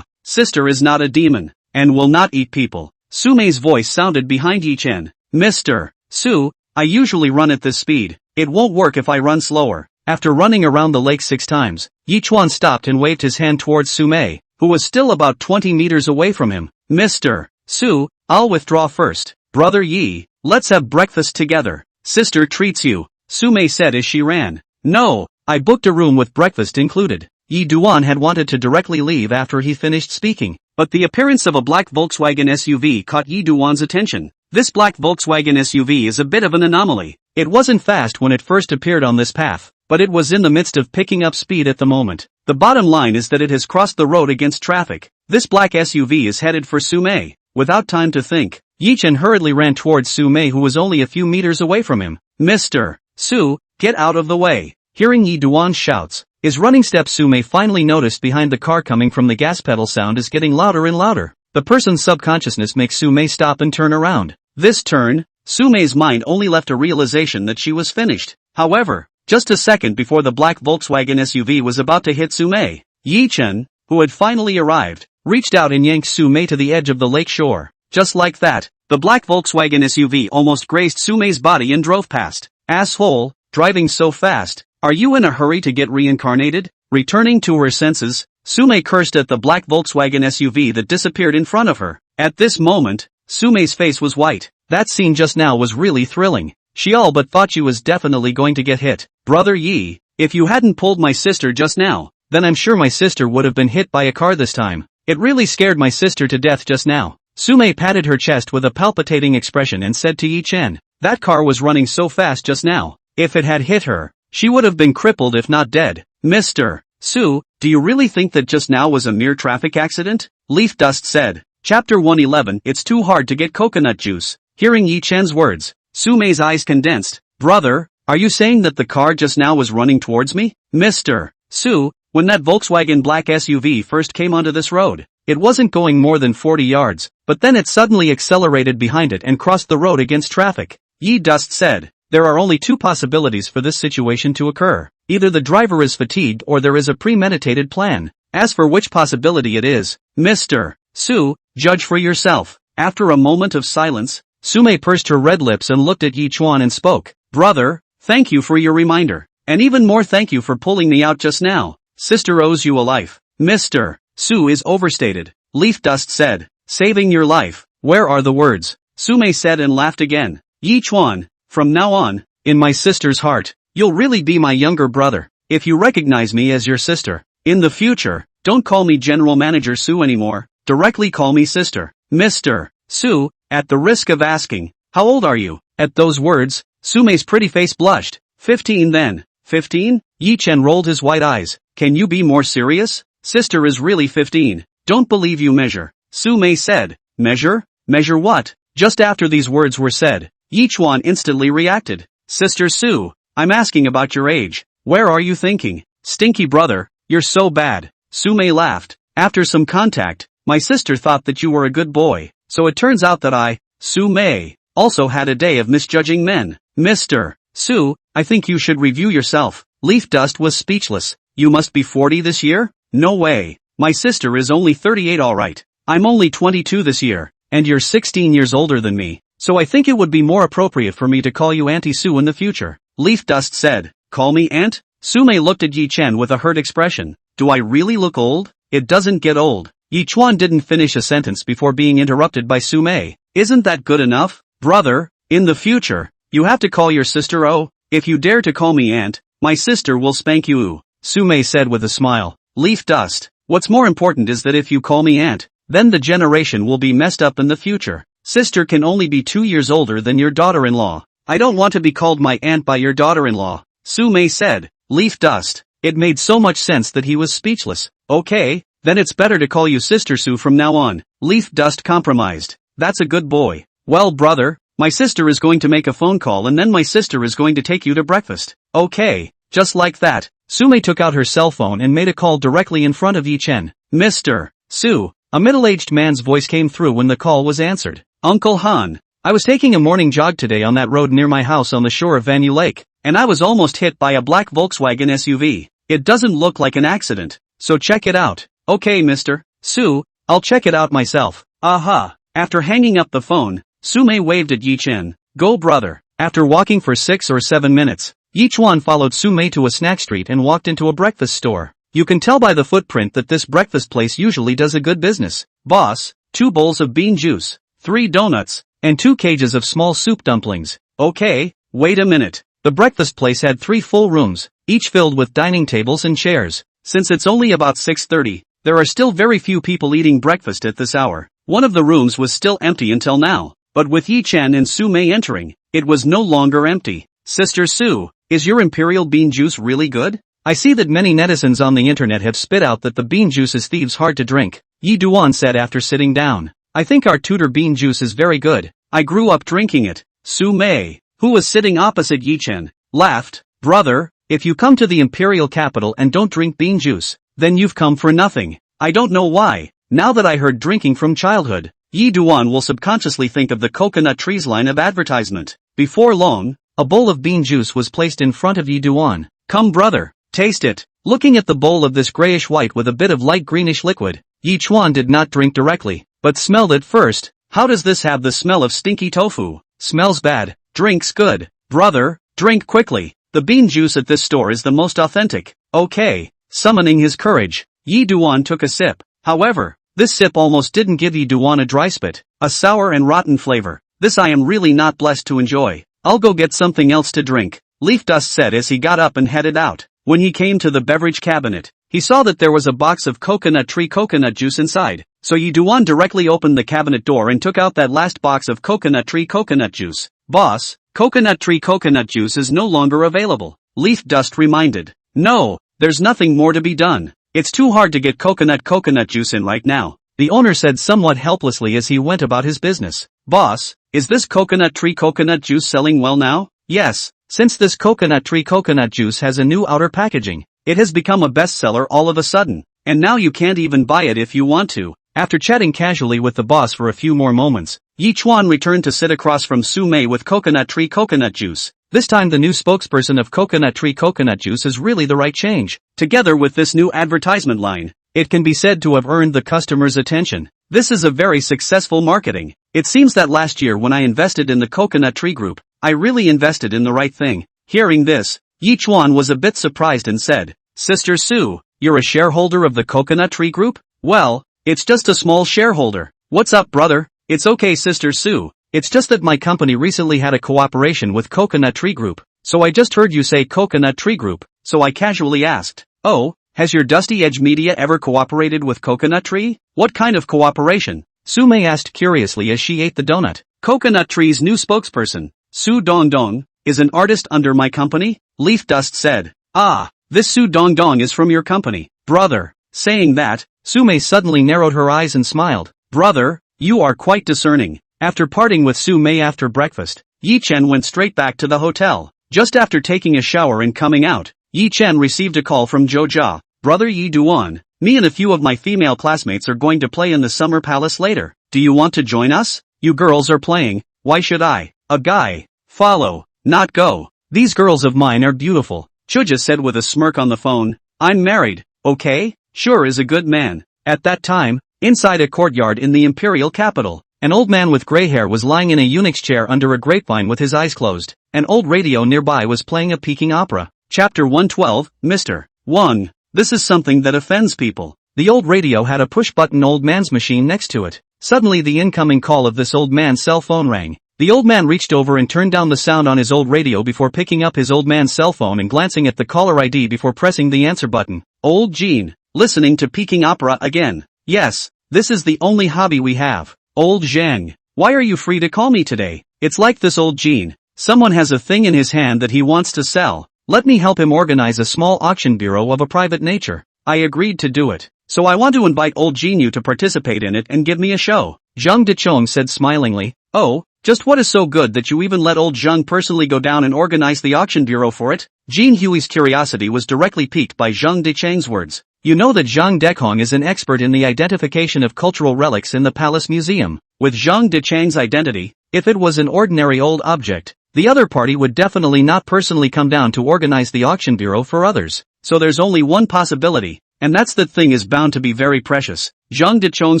Sister is not a demon, and will not eat people. Su Mei's voice sounded behind Yi Chen. Mr. Su, I usually run at this speed. It won't work if I run slower. After running around the lake 6 times, Yi Chuan stopped and waved his hand towards Su Mei, who was still about 20 meters away from him. Mr. Su, I'll withdraw first. Brother Yi, let's have breakfast together. Sister treats you, Su Mei said as she ran. No, I booked a room with breakfast included. Yi Duan had wanted to directly leave after he finished speaking, but the appearance of a black Volkswagen SUV caught Yi Duan's attention. This black Volkswagen SUV is a bit of an anomaly. It wasn't fast when it first appeared on this path, but it was in the midst of picking up speed at the moment. The bottom line is that it has crossed the road against traffic. This black SUV is headed for Su Mei. Without time to think, Yi Chen hurriedly ran towards Su Mei, who was only a few meters away from him. Mr. Su, get out of the way. Hearing Yi Duan's shouts, his running steps, Su Mei finally noticed behind the car coming from the gas pedal sound is getting louder and louder. The person's subconsciousness makes Su Mei stop and turn around. This turn, Sumei's mind only left a realization that she was finished. However, just a second before the black Volkswagen SUV was about to hit Sumei, Yi-chen, who had finally arrived, reached out and yanked Sumei to the edge of the lake shore. Just like that, the black Volkswagen SUV almost grazed Sumei's body and drove past. Asshole, driving so fast. Are you in a hurry to get reincarnated? Returning to her senses, Sumei cursed at the black Volkswagen SUV that disappeared in front of her. At this moment, Sumei's face was white. That scene just now was really thrilling. She all but thought she was definitely going to get hit. Brother Yi, if you hadn't pulled my sister just now, then I'm sure my sister would have been hit by a car this time. It really scared my sister to death just now. Sumei patted her chest with a palpitating expression and said to Yi-chen, that car was running so fast just now. If it had hit her, she would have been crippled if not dead. Mr. Su, do you really think that just now was a mere traffic accident? Leaf Dust said. Chapter 111. It's too hard to get coconut juice. Hearing Yi-chen's words, Sumei's eyes condensed. Brother, are you saying that the car just now was running towards me? Mr. Su, when that Volkswagen black SUV first came onto this road, it wasn't going more than 40 yards, but then it suddenly accelerated behind it and crossed the road against traffic. Yi Dust said. There are only two possibilities for this situation to occur. Either the driver is fatigued or there is a premeditated plan. As for which possibility it is, Mr. Su, judge for yourself. After a moment of silence, Sumei pursed her red lips and looked at Yi Chuan and spoke. Brother, thank you for your reminder. And even more thank you for pulling me out just now. Sister owes you a life. Mr. Su is overstated. Leaf Dust said. Saving your life. Where are the words? Sumei said and laughed again. Yi Chuan, from now on, in my sister's heart, you'll really be my younger brother. If you recognize me as your sister, in the future, don't call me General Manager Su anymore, directly call me sister. Mr. Su, at the risk of asking, how old are you? At those words, Sumei's pretty face blushed. 15 then. 15? Yi-chen rolled his white eyes. Can you be more serious? Sister is really 15. Don't believe you measure. Sumei said. Measure? Measure what? Just after these words were said, Yi Chuan instantly reacted. Sister Su, I'm asking about your age. Where are you thinking? Stinky brother, you're so bad. Sumei laughed. After some contact, my sister thought that you were a good boy, so it turns out that I, Sumei, also had a day of misjudging men. Mr. Su, I think you should review yourself. Leaf Dust was speechless. You must be 40 this year? No way. My sister is only 38 alright. I'm only 22 this year, and you're 16 years older than me. So I think it would be more appropriate for me to call you Auntie Su in the future. Leaf Dust said. Call me Aunt? Sumei looked at Yi Chen with a hurt expression. Do I really look old? It doesn't get old. Yi Chuan didn't finish a sentence before being interrupted by Sumei. Isn't that good enough? Brother, in the future, you have to call your sister Oh. If you dare to call me Aunt, my sister will spank you. Sumei said with a smile. Leaf Dust. What's more important is that if you call me Aunt, then the generation will be messed up in the future. Sister can only be 2 years older than your daughter-in-law. I don't want to be called my aunt by your daughter-in-law. Sumei said. Leaf Dust. It made so much sense that he was speechless. Okay, then it's better to call you Sister Su from now on. Leaf Dust compromised. That's a good boy. Well brother, my sister is going to make a phone call and then my sister is going to take you to breakfast. Okay, just like that. Sumei took out her cell phone and made a call directly in front of Yi Chen. Mr. Su, a middle-aged man's voice came through when the call was answered. Uncle Han, I was taking a morning jog today on that road near my house on the shore of Vanu Lake, and I was almost hit by a black Volkswagen SUV. It doesn't look like an accident, so check it out. Okay Mr. Su, I'll check it out myself. Aha. After hanging up the phone, Sumei waved at Yi Chen. Go brother. After walking for 6 or 7 minutes, Yi Chuan followed Sumei to a snack street and walked into a breakfast store. You can tell by the footprint that this breakfast place usually does a good business. Boss, 2 bowls of bean juice, 3 donuts, and 2 cages of small soup dumplings. Okay, wait a minute. The breakfast place had 3 full rooms, each filled with dining tables and chairs. Since it's only about 6:30, there are still very few people eating breakfast at this hour. One of the rooms was still empty until now, but with Yi Chen and Sumei entering, it was no longer empty. Sister Su, is your imperial bean juice really good? I see that many netizens on the internet have spit out that the bean juice is thieves hard to drink. Yi Duan said after sitting down. I think our tutor bean juice is very good. I grew up drinking it. Sumei, who was sitting opposite Yi Chen, laughed. Brother, if you come to the imperial capital and don't drink bean juice, then you've come for nothing. I don't know why, now that I heard drinking from childhood. Yi Duan will subconsciously think of the coconut trees line of advertisement. Before long, a bowl of bean juice was placed in front of Yi Duan. Come brother, taste it. Looking at the bowl of this grayish-white with a bit of light greenish liquid, Yi Chuan did not drink directly, but smelled it first. How does this have the smell of stinky tofu? Smells bad, drinks good. Brother, drink quickly. The bean juice at this store is the most authentic. Okay. Summoning his courage, Yi Duan took a sip. However, this sip almost didn't give Yi Duan a dry spit, a sour and rotten flavor. This I am really not blessed to enjoy. I'll go get something else to drink, Leaf Dust said as he got up and headed out. When he came to the beverage cabinet, he saw that there was a box of coconut tree coconut juice inside. So Yi Duan directly opened the cabinet door and took out that last box of coconut tree coconut juice. Boss, coconut tree coconut juice is no longer available, Leaf Dust reminded. No, there's nothing more to be done. It's too hard to get coconut juice in right now, the owner said somewhat helplessly as he went about his business. Boss, is this coconut tree coconut juice selling well now? Yes, since this coconut tree coconut juice has a new outer packaging, it has become a bestseller all of a sudden, and now you can't even buy it if you want to. After chatting casually with the boss for a few more moments, Yi Chuan returned to sit across from Su Mei with coconut tree coconut juice. This time the new spokesperson of coconut tree coconut juice is really the right change. Together with this new advertisement line, it can be said to have earned the customer's attention. This is a very successful marketing. It seems that last year when I invested in the coconut tree group, I really invested in the right thing. Hearing this, Yi Chuan was a bit surprised and said, Sister Su, you're a shareholder of the coconut tree group? Well, it's just a small shareholder. What's up brother? It's okay Sister Su. It's just that my company recently had a cooperation with Coconut Tree Group, so I just heard you say Coconut Tree Group, so I casually asked, oh, has your Dusty Edge Media ever cooperated with Coconut Tree? What kind of cooperation? Su Mei asked curiously as she ate the donut. Coconut Tree's new spokesperson, Su Dongdong, is an artist under my company, Leaf Dust said. Ah, this Su Dongdong is from your company, brother. Saying that, Su Mei suddenly narrowed her eyes and smiled. Brother, you are quite discerning. After parting with Su Mei after breakfast, Yi Chen went straight back to the hotel. Just after taking a shower and coming out, Yi Chen received a call from Zhou Jia. Brother Yi Duan, me and a few of my female classmates are going to play in the summer palace later. Do you want to join us? You girls are playing, why should I? A guy. Follow, not go. These girls of mine are beautiful, Chuja said with a smirk on the phone. I'm married, okay? Sure is a good man. At that time, inside a courtyard in the imperial capital, an old man with gray hair was lying in a eunuch's chair under a grapevine with his eyes closed. An old radio nearby was playing a Peking opera. Chapter 112, Mr. Wang. This is something that offends people. The old radio had a push-button old man's machine next to it. Suddenly the incoming call of this old man's cell phone rang. The old man reached over and turned down the sound on his old radio before picking up his old man's cell phone and glancing at the caller ID before pressing the answer button. Old Jean, listening to Peking opera again. Yes, this is the only hobby we have. Old Zhang, why are you free to call me today? It's like this old Jean. Someone has a thing in his hand that he wants to sell. Let me help him organize a small auction bureau of a private nature. I agreed to do it. So I want to invite old Jean you to participate in it and give me a show. Zhang Dechong said smilingly. Oh, just what is so good that you even let old Zhang personally go down and organize the auction bureau for it? Jean Hui's curiosity was directly piqued by Zhang Decheng's words. You know that Zhang Dekong is an expert in the identification of cultural relics in the Palace Museum. With Zhang Decheng's identity, if it was an ordinary old object, the other party would definitely not personally come down to organize the auction bureau for others. So there's only one possibility, and that's that thing is bound to be very precious. Zhang Dechong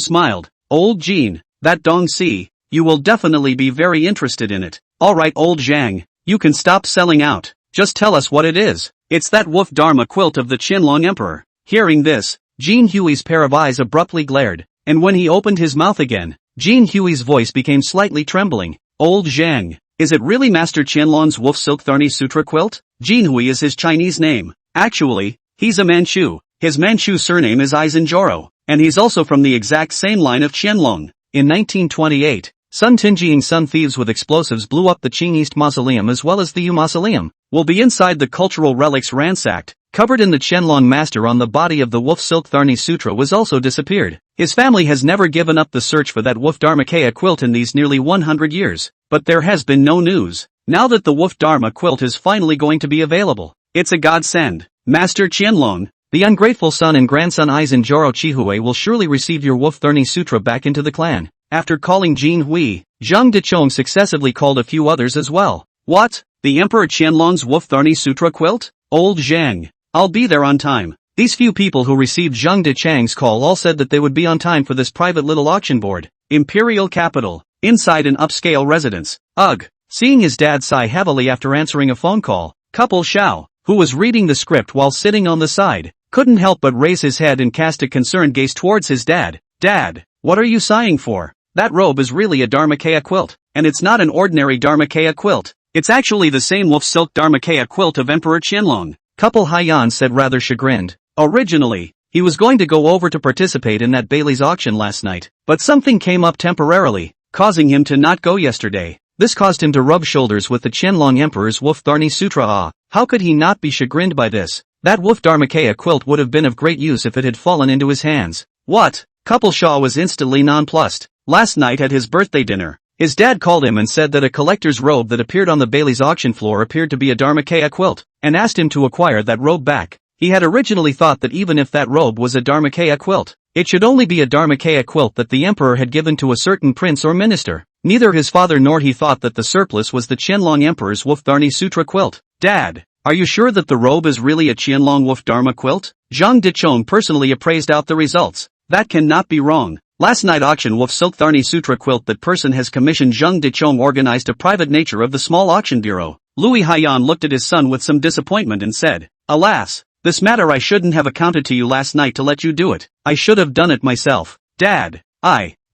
smiled. Old Jean, that Dong Si, you will definitely be very interested in it. Alright old Zhang, you can stop selling out. Just tell us what it is. It's that Wolf Dharma quilt of the Qianlong Emperor. Hearing this, Jean Hui's pair of eyes abruptly glared, and when he opened his mouth again, Jean Hui's voice became slightly trembling. Old Zhang, is it really Master Qianlong's Wolf Silk Tharni Sutra quilt? Jean Hui is his Chinese name. Actually, he's a Manchu. His Manchu surname is Aizenjoro, and he's also from the exact same line of Qianlong. In 1928, Sun Tinjing Sun thieves with explosives blew up the Qing East Mausoleum as well as the Yu Mausoleum. Will be inside the cultural relics ransacked. Covered in the Qianlong master on the body of the Wolf Silk Tharni Sutra was also disappeared. His family has never given up the search for that Wolf Dharmakaya quilt in these nearly 100 years, but there has been no news. Now that the Wolf Dharma quilt is finally going to be available, it's a godsend. Master Qianlong, the ungrateful son and grandson Aizen Joro Chihue will surely receive your Wolf Tharni Sutra back into the clan. After calling Jin Hui, Zhang Dechong successively called a few others as well. What? The Emperor Qianlong's Wolf-Tharni Sutra quilt? Old Zhang. I'll be there on time. These few people who received Zhang Dechang's call all said that they would be on time for this private little auction board. Imperial capital. Inside an upscale residence. Ugh. Seeing his dad sigh heavily after answering a phone call, couple Xiao, who was reading the script while sitting on the side, couldn't help but raise his head and cast a concerned gaze towards his dad. Dad, what are you sighing for? That robe is really a Dharmakaya quilt, and it's not an ordinary Dharmakaya quilt. It's actually the same wolf silk Dharmakaya quilt of Emperor Qianlong. Couple Haiyan said rather chagrined. Originally, he was going to go over to participate in that Bailey's auction last night, but something came up temporarily, causing him to not go yesterday. This caused him to rub shoulders with the Qianlong Emperor's Wolf-Tharni Sutra. How could he not be chagrined by this? That wolf Dharmakaya quilt would have been of great use if it had fallen into his hands. What? Couple Shaw was instantly nonplussed. Last night at his birthday dinner, his dad called him and said that a collector's robe that appeared on the Bailey's auction floor appeared to be a Dharmakaya quilt, and asked him to acquire that robe back. He had originally thought that even if that robe was a Dharmakaya quilt, it should only be a Dharmakaya quilt that the emperor had given to a certain prince or minister. Neither his father nor he thought that the surplus was the Qianlong Emperor's Wolf-Tharni Sutra quilt. Dad, are you sure that the robe is really a Qianlong Wolf Dharma quilt? Zhang Dechong personally appraised out the results. That cannot be wrong. Last night auction Wolf Silk Tharni Sutra quilt that person has commissioned. Zhang Dechong organized a private nature of the small auction bureau. Louis Haiyan looked at his son with some disappointment and said, Alas, this matter I shouldn't have accounted to you last night to let you do it. I should have done it myself. Dad,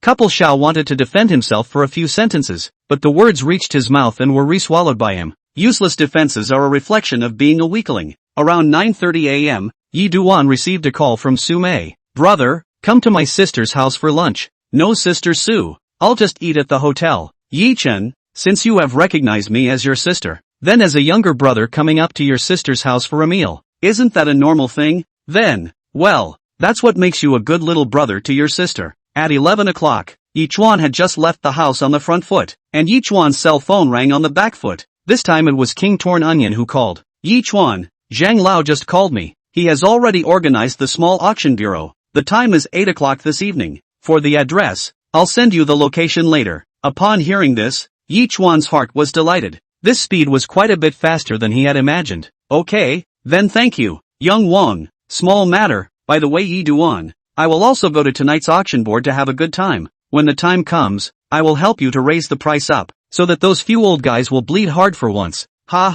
Couple Xiao wanted to defend himself for a few sentences, but the words reached his mouth and were re-swallowed by him. Useless defenses are a reflection of being a weakling. Around 9:30 a.m., Yi Duan received a call from Su Mei. Brother, come to my sister's house for lunch. No, Sister Su. I'll just eat at the hotel. Yi Chen, since you have recognized me as your sister, then as a younger brother coming up to your sister's house for a meal, isn't that a normal thing? Then, well, that's what makes you a good little brother to your sister. At 11 o'clock, Yi Chuan had just left the house on the front foot, and Yi Chuan's cell phone rang on the back foot. This time it was King Torn Onion who called. Yi Chuan, Zhang Lao just called me. He has already organized the small auction bureau. The time is 8 o'clock this evening. For the address, I'll send you the location later. Upon hearing this, Yi Chuan's heart was delighted. This speed was quite a bit faster than he had imagined. Okay, then thank you, Young Wang. Small matter, by the way Yi Duan. I will also go to tonight's auction board to have a good time. When the time comes, I will help you to raise the price up, so that those few old guys will bleed hard for once. Ha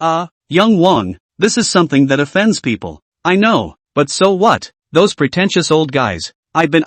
ha. Young Wang, this is something that offends people. I know, but so what? Those pretentious old guys. I've been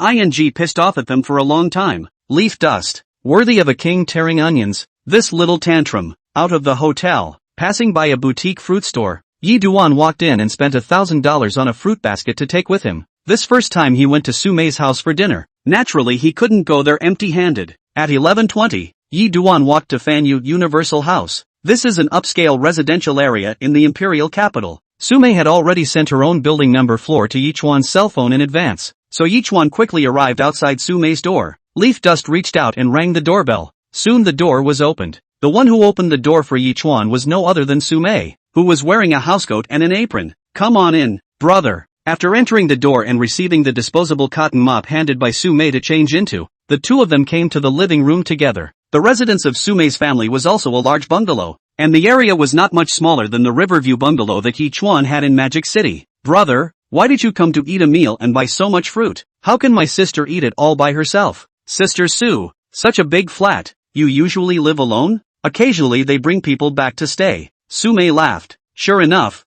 pissed off at them for a long time. Leaf dust. Worthy of a king tearing onions. This little tantrum. Out of the hotel, passing by a boutique fruit store, Yi Duan walked in and spent $1,000 on a fruit basket to take with him. This first time he went to Su Mei's house for dinner. Naturally he couldn't go there empty-handed. At 11:20, Yi Duan walked to Fanyu Universal House. This is an upscale residential area in the imperial capital. Su Mei had already sent her own building number floor to Yi Chuan's cell phone in advance, so Yi Chuan quickly arrived outside Su Mei's door. Leaf Dust reached out and rang the doorbell. Soon the door was opened. The one who opened the door for Yi Chuan was no other than Su Mei, who was wearing a housecoat and an apron. Come on in, brother. After entering the door and receiving the disposable cotton mop handed by Su Mei to change into, the two of them came to the living room together. The residence of Su Mei's family was also a large bungalow, and the area was not much smaller than the Riverview bungalow that Yi Chuan had in Magic City. Brother, why did you come to eat a meal and buy so much fruit? How can my sister eat it all by herself? Sister Su, such a big flat. You usually live alone? Occasionally they bring people back to stay. Su Mei laughed. Sure enough.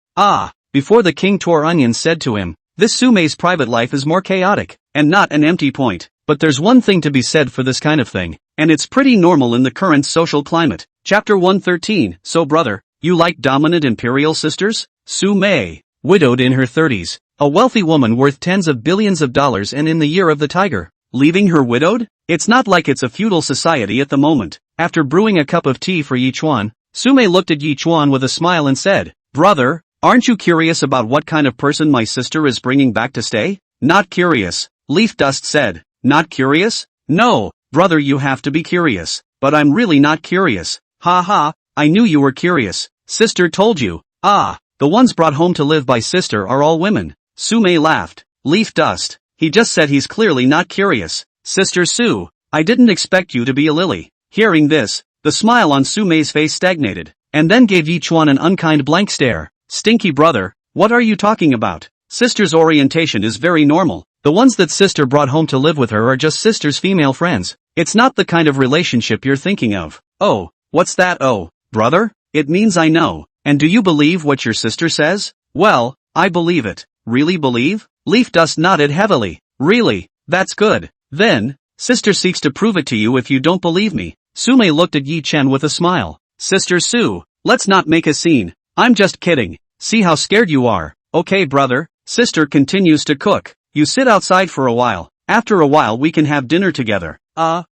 Before the king tore onions said to him, this Su Mei's private life is more chaotic, and not an empty point. But there's one thing to be said for this kind of thing, and it's pretty normal in the current social climate. Chapter 113. So brother, you like dominant imperial sisters? Su Mei, widowed in her 30s, a wealthy woman worth tens of billions of dollars and in the year of the tiger. Leaving her widowed? It's not like it's a feudal society at the moment. After brewing a cup of tea for Yi Chuan, Su Mei looked at Yi Chuan with a smile and said, Brother, aren't you curious about what kind of person my sister is bringing back to stay? Not curious, Leaf Dust said. Not curious? No, brother, you have to be curious. But I'm really not curious. Ha ha, I knew you were curious. Sister told you. The ones brought home to live by sister are all women. Su Mei laughed. Leaf Dust. He just said he's clearly not curious. Sister Su, I didn't expect you to be a lily. Hearing this, the smile on Sumei's face stagnated, and then gave Yichuan an unkind blank stare. Stinky brother, what are you talking about? Sister's orientation is very normal. The ones that sister brought home to live with her are just sister's female friends. It's not the kind of relationship you're thinking of. Oh, what's that? Oh, brother? It means I know. And do you believe what your sister says? Well, I believe it. Really believe? Leaf Dust nodded heavily. Really? That's good. Then, sister seeks to prove it to you if you don't believe me. Sumei looked at Yi Chen with a smile. Sister Su, let's not make a scene. I'm just kidding. See how scared you are. Okay brother. Sister continues to cook. You sit outside for a while. After a while we can have dinner together.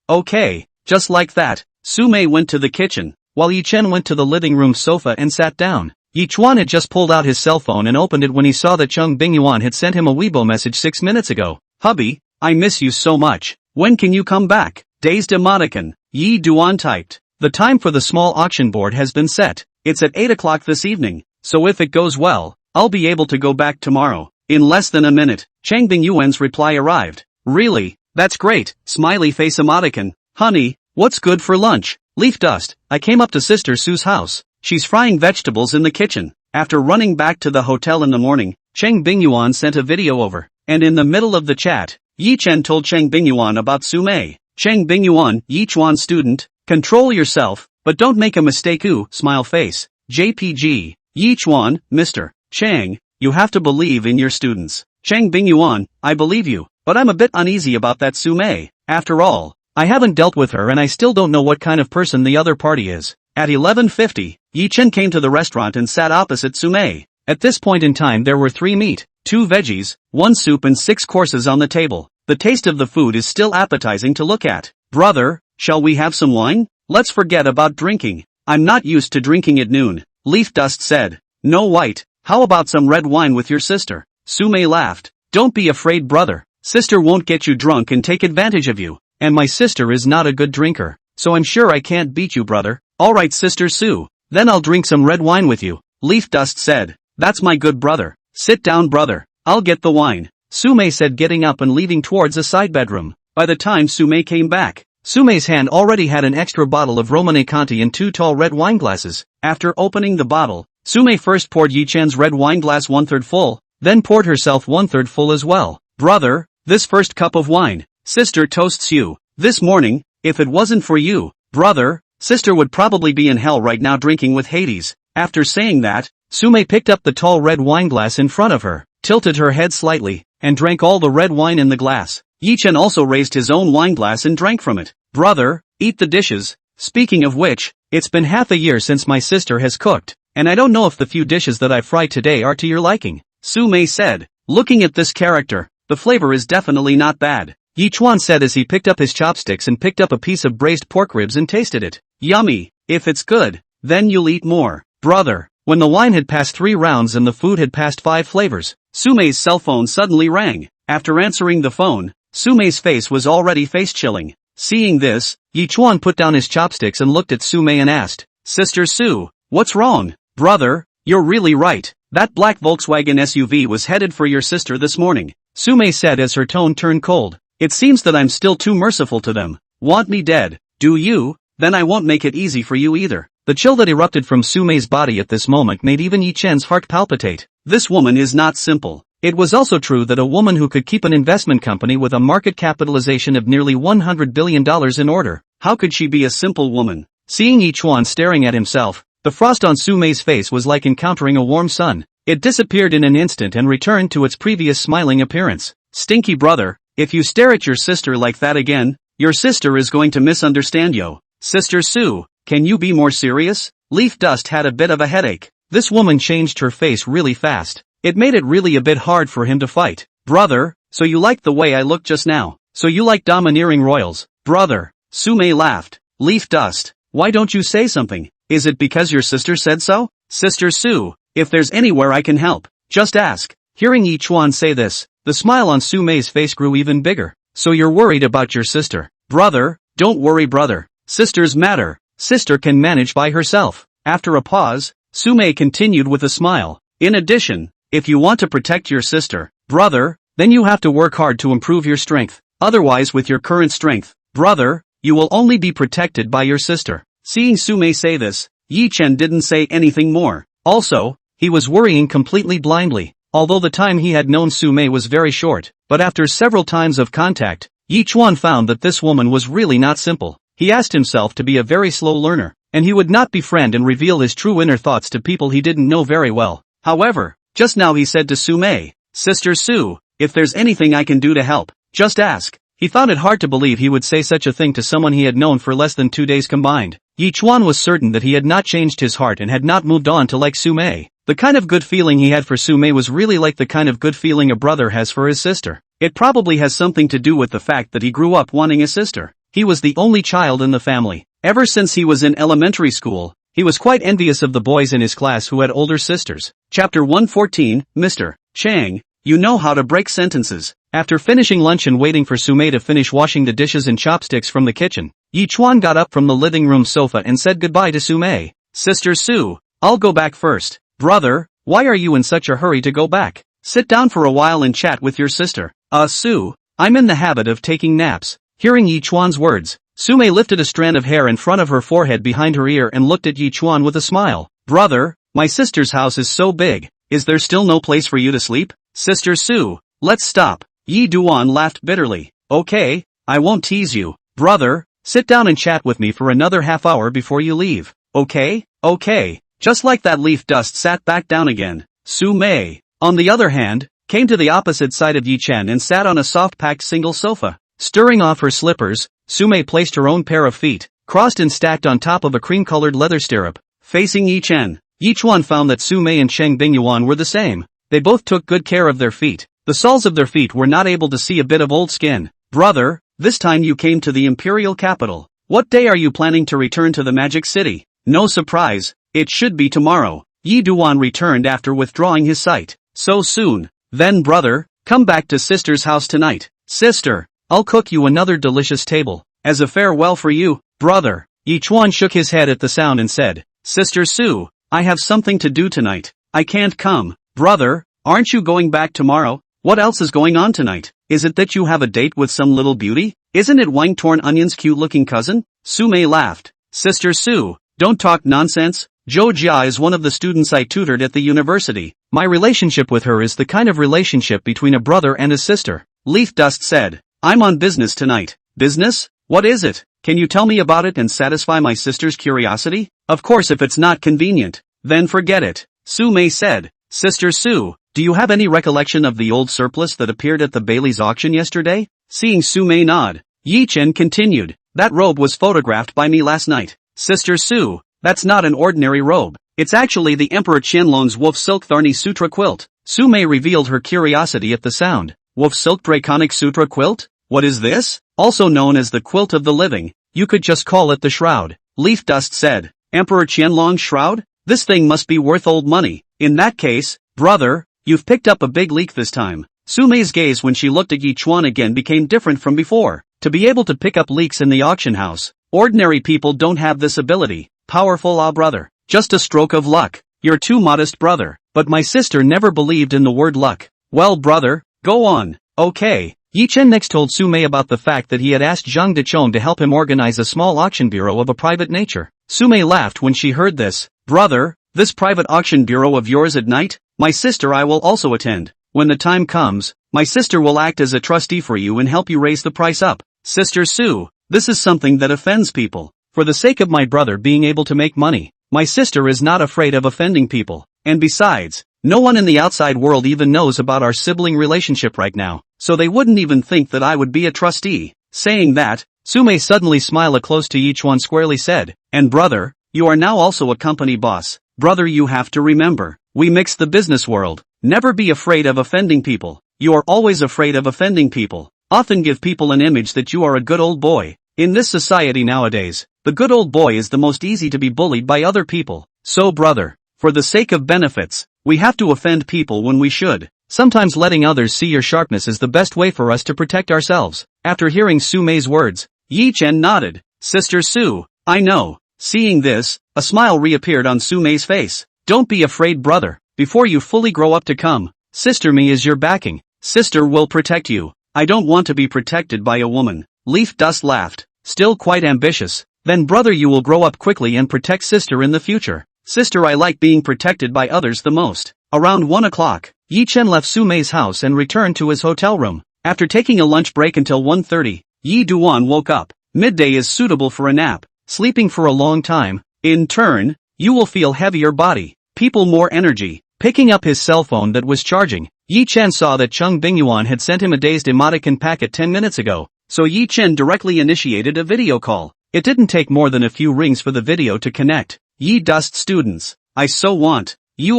Okay. Just like that. Sumei went to the kitchen, while Yi Chen went to the living room sofa and sat down. Yi Chuan had just pulled out his cell phone and opened it when he saw that Chung Bingyuan had sent him a Weibo message 6 minutes ago. Hubby, I miss you so much. When can you come back? Dazed emoticon. Yi Duan typed. The time for the small auction board has been set. It's at 8 o'clock this evening, so if it goes well, I'll be able to go back tomorrow. In less than a minute, Chang Bingyuan's reply arrived. Really? That's great. Smiley face emoticon. Honey, what's good for lunch? Leaf Dust, I came up to Sister Sue's house. She's frying vegetables in the kitchen. After running back to the hotel in the morning, Chang Bingyuan sent a video over. And in the middle of the chat, Yi Chen told Chang Bingyuan about Sumei. Chang Bingyuan, Yi Chuan student, control yourself, but don't make a mistake. Ooh, smile face. JPG. Yi Chuan, Mr. Chang, you have to believe in your students. Chang Bingyuan, I believe you, but I'm a bit uneasy about that Sumei. After all, I haven't dealt with her and I still don't know what kind of person the other party is. At 11:50, Yi Chen came to the restaurant and sat opposite Sumei. At this point in time there were 3 meat, 2 veggies, 1 soup and 6 courses on the table. The taste of the food is still appetizing to look at. Brother, shall we have some wine? Let's forget about drinking. I'm not used to drinking at noon. Leaf Dust said. No white, how about some red wine with your sister? Sumei laughed. Don't be afraid brother. Sister won't get you drunk and take advantage of you. And my sister is not a good drinker, so I'm sure I can't beat you brother. Alright Sister Sue, then I'll drink some red wine with you. Leaf Dust said. That's my good brother. Sit down brother, I'll get the wine. Sumei said, getting up and leaving towards a side bedroom. By the time Sumei came back, Sumei's hand already had an extra bottle of Romane Conti and 2 tall red wine glasses. After opening the bottle, Sumei first poured Yi Chen's red wine glass 1/3 full, then poured herself 1/3 full as well. Brother, this first cup of wine, sister toasts you. This morning, if it wasn't for you, brother, sister would probably be in hell right now drinking with Hades. After saying that, Sumei picked up the tall red wine glass in front of her, tilted her head slightly, and drank all the red wine in the glass. Yi Chen also raised his own wine glass and drank from it. Brother, eat the dishes. Speaking of which, it's been half a year since my sister has cooked, and I don't know if the few dishes that I fried today are to your liking. Sumei said. Looking at this character, the flavor is definitely not bad. Yi Chuan said as he picked up his chopsticks and picked up a piece of braised pork ribs and tasted it. Yummy. If it's good, then you'll eat more. Brother. When the wine had passed 3 rounds and the food had passed 5 flavors, Sumei's cell phone suddenly rang. After answering the phone, Sumei's face was already face-chilling. Seeing this, Yi Chuan put down his chopsticks and looked at Sumei and asked, Sister Su, what's wrong? Brother, you're really right. That black Volkswagen SUV was headed for your sister this morning. Sumei said as her tone turned cold. It seems that I'm still too merciful to them. Want me dead? Do you? Then I won't make it easy for you either. The chill that erupted from Sumei's body at this moment made even Yi Chen's heart palpitate. This woman is not simple. It was also true that a woman who could keep an investment company with a market capitalization of nearly $100 billion in order. How could she be a simple woman? Seeing Yi Chuan staring at himself, the frost on Sumei's face was like encountering a warm sun. It disappeared in an instant and returned to its previous smiling appearance. Stinky brother, if you stare at your sister like that again, your sister is going to misunderstand you. Sister Sue, can you be more serious? Leaf Dust had a bit of a headache. This woman changed her face really fast. It made it really a bit hard for him to fight. Brother, so you liked the way I looked just now. So you like domineering royals. Brother, Sumei laughed. Leaf Dust, why don't you say something? Is it because your sister said so? Sister Sue, if there's anywhere I can help, just ask. Hearing Yi Chuan say this, the smile on Sumei's face grew even bigger. So you're worried about your sister. Brother, don't worry brother. Sisters matter. Sister can manage by herself. After a pause, Sumei continued with a smile. In addition, if you want to protect your sister, brother, then you have to work hard to improve your strength. Otherwise with your current strength, Brother, you will only be protected by your sister. Seeing Sume say this, Yi Chen didn't say anything more. Also, he was worrying completely blindly. Although the time he had known Sume was very short, but after several times of contact, Yi Chuan found that this woman was really not simple. He asked himself to be a very slow learner, and he would not befriend and reveal his true inner thoughts to people he didn't know very well. However, just now he said to Sume, Sister Su, if there's anything I can do to help, just ask. He found it hard to believe he would say such a thing to someone he had known for less than 2 days combined. Yi Chuan was certain that he had not changed his heart and had not moved on to like Sume. The kind of good feeling he had for Sume was really like the kind of good feeling a brother has for his sister. It probably has something to do with the fact that he grew up wanting a sister. He was the only child in the family. Ever since he was in elementary school, he was quite envious of the boys in his class who had older sisters. Chapter 114, Mr. Chang, you know how to break sentences. After finishing lunch and waiting for Sume to finish washing the dishes and chopsticks from the kitchen, Yi Chuan got up from the living room sofa and said goodbye to Sume. Sister Su, I'll go back first. Brother, why are you in such a hurry to go back? Sit down for a while and chat with your sister. Su, I'm in the habit of taking naps. Hearing Yi Chuan's words, Sume lifted a strand of hair in front of her forehead behind her ear and looked at Yi Chuan with a smile. Brother, my sister's house is so big, is there still no place for you to sleep? Sister Su, let's stop. Yi Duan laughed bitterly. Okay, I won't tease you. Brother, sit down and chat with me for another half hour before you leave. Okay? Okay. Just like that, leaf dust sat back down again. Sume, on the other hand, came to the opposite side of Yi Chen and sat on a soft-packed single sofa. Stirring off her slippers, Sume placed her own pair of feet, crossed and stacked on top of a cream-colored leather stirrup, facing Yi Chen. Yi Chuan found that Sume and Cheng Bingyuan were the same. They both took good care of their feet. The soles of their feet were not able to see a bit of old skin. Brother, this time you came to the imperial capital. What day are you planning to return to the magic city? No surprise, it should be tomorrow. Yi Duan returned after withdrawing his sight. So soon. Then brother, come back to sister's house tonight. Sister, I'll cook you another delicious table. As a farewell for you, brother. Yi Chuan shook his head at the sound and said, Sister Su, I have something to do tonight. I can't come. Brother, aren't you going back tomorrow? What else is going on tonight? Is it that you have a date with some little beauty? Isn't it Wang Torn Onion's cute-looking cousin? Sume laughed. Sister Su, don't talk nonsense. Zhou Jia is one of the students I tutored at the university. My relationship with her is the kind of relationship between a brother and a sister. Leaf Dust said, I'm on business tonight. Business? What is it? Can you tell me about it and satisfy my sister's curiosity? Of course, if it's not convenient, then forget it. Sume said, Sister Su, do you have any recollection of the old surplus that appeared at the Bailey's auction yesterday? Seeing Sume nod, Yi Chen continued, that robe was photographed by me last night. Sister Su, that's not an ordinary robe. It's actually the Emperor Qianlong's wolf silk Tharni Sutra quilt. Sume revealed her curiosity at the sound. Wolf silk Draconic Sutra quilt? What is this? Also known as the quilt of the living. You could just call it the shroud. Leaf Dust said, Emperor Qianlong's shroud? This thing must be worth old money. In that case, brother, you've picked up a big leak this time. Sume's gaze when she looked at Yi Chuan again became different from before. To be able to pick up leaks in the auction house, ordinary people don't have this ability. Powerful, brother. Just a stroke of luck. You're too modest, brother. But my sister never believed in the word luck. Well, brother, go on. Okay. Yi Chen next told Sume about the fact that he had asked Zhang Dechong to help him organize a small auction bureau of a private nature. Sume laughed when she heard this. Brother, this private auction bureau of yours at night? My sister I will also attend. When the time comes, my sister will act as a trustee for you and help you raise the price up. Sister Su, this is something that offends people. For the sake of my brother being able to make money, my sister is not afraid of offending people. And besides, no one in the outside world even knows about our sibling relationship right now, so they wouldn't even think that I would be a trustee. Saying that, Sume suddenly smiled close to Yi Chuan squarely said, and brother, you are now also a company boss. Brother, you have to remember, we mix the business world. Never be afraid of offending people. You are always afraid of offending people. Often give people an image that you are a good old boy. In this society nowadays, the good old boy is the most easy to be bullied by other people. So brother, for the sake of benefits, we have to offend people when we should. Sometimes letting others see your sharpness is the best way for us to protect ourselves. After hearing Sume's words, Yi Chen nodded. Sister Su, I know. Seeing this, a smile reappeared on Sume's face. Don't be afraid, brother. Before you fully grow up to come, Sister Me is your backing. Sister will protect you. I don't want to be protected by a woman. Leaf Dust laughed. Still quite ambitious. Then brother, you will grow up quickly and protect sister in the future. Sister, I like being protected by others the most. Around 1 o'clock, Yi Chen left Su Mei's house and returned to his hotel room. After taking a lunch break until 1:30, Yi Duan woke up. Midday is suitable for a nap. Sleeping for a long time, in turn, you will feel heavier body. People more energy. Picking up his cell phone that was charging, Yi Chen saw that Cheng Bingyuan had sent him a dazed emoticon packet 10 minutes ago, so Yi Chen directly initiated a video call. It didn't take more than a few rings for the video to connect. Yi dust students. I so want. You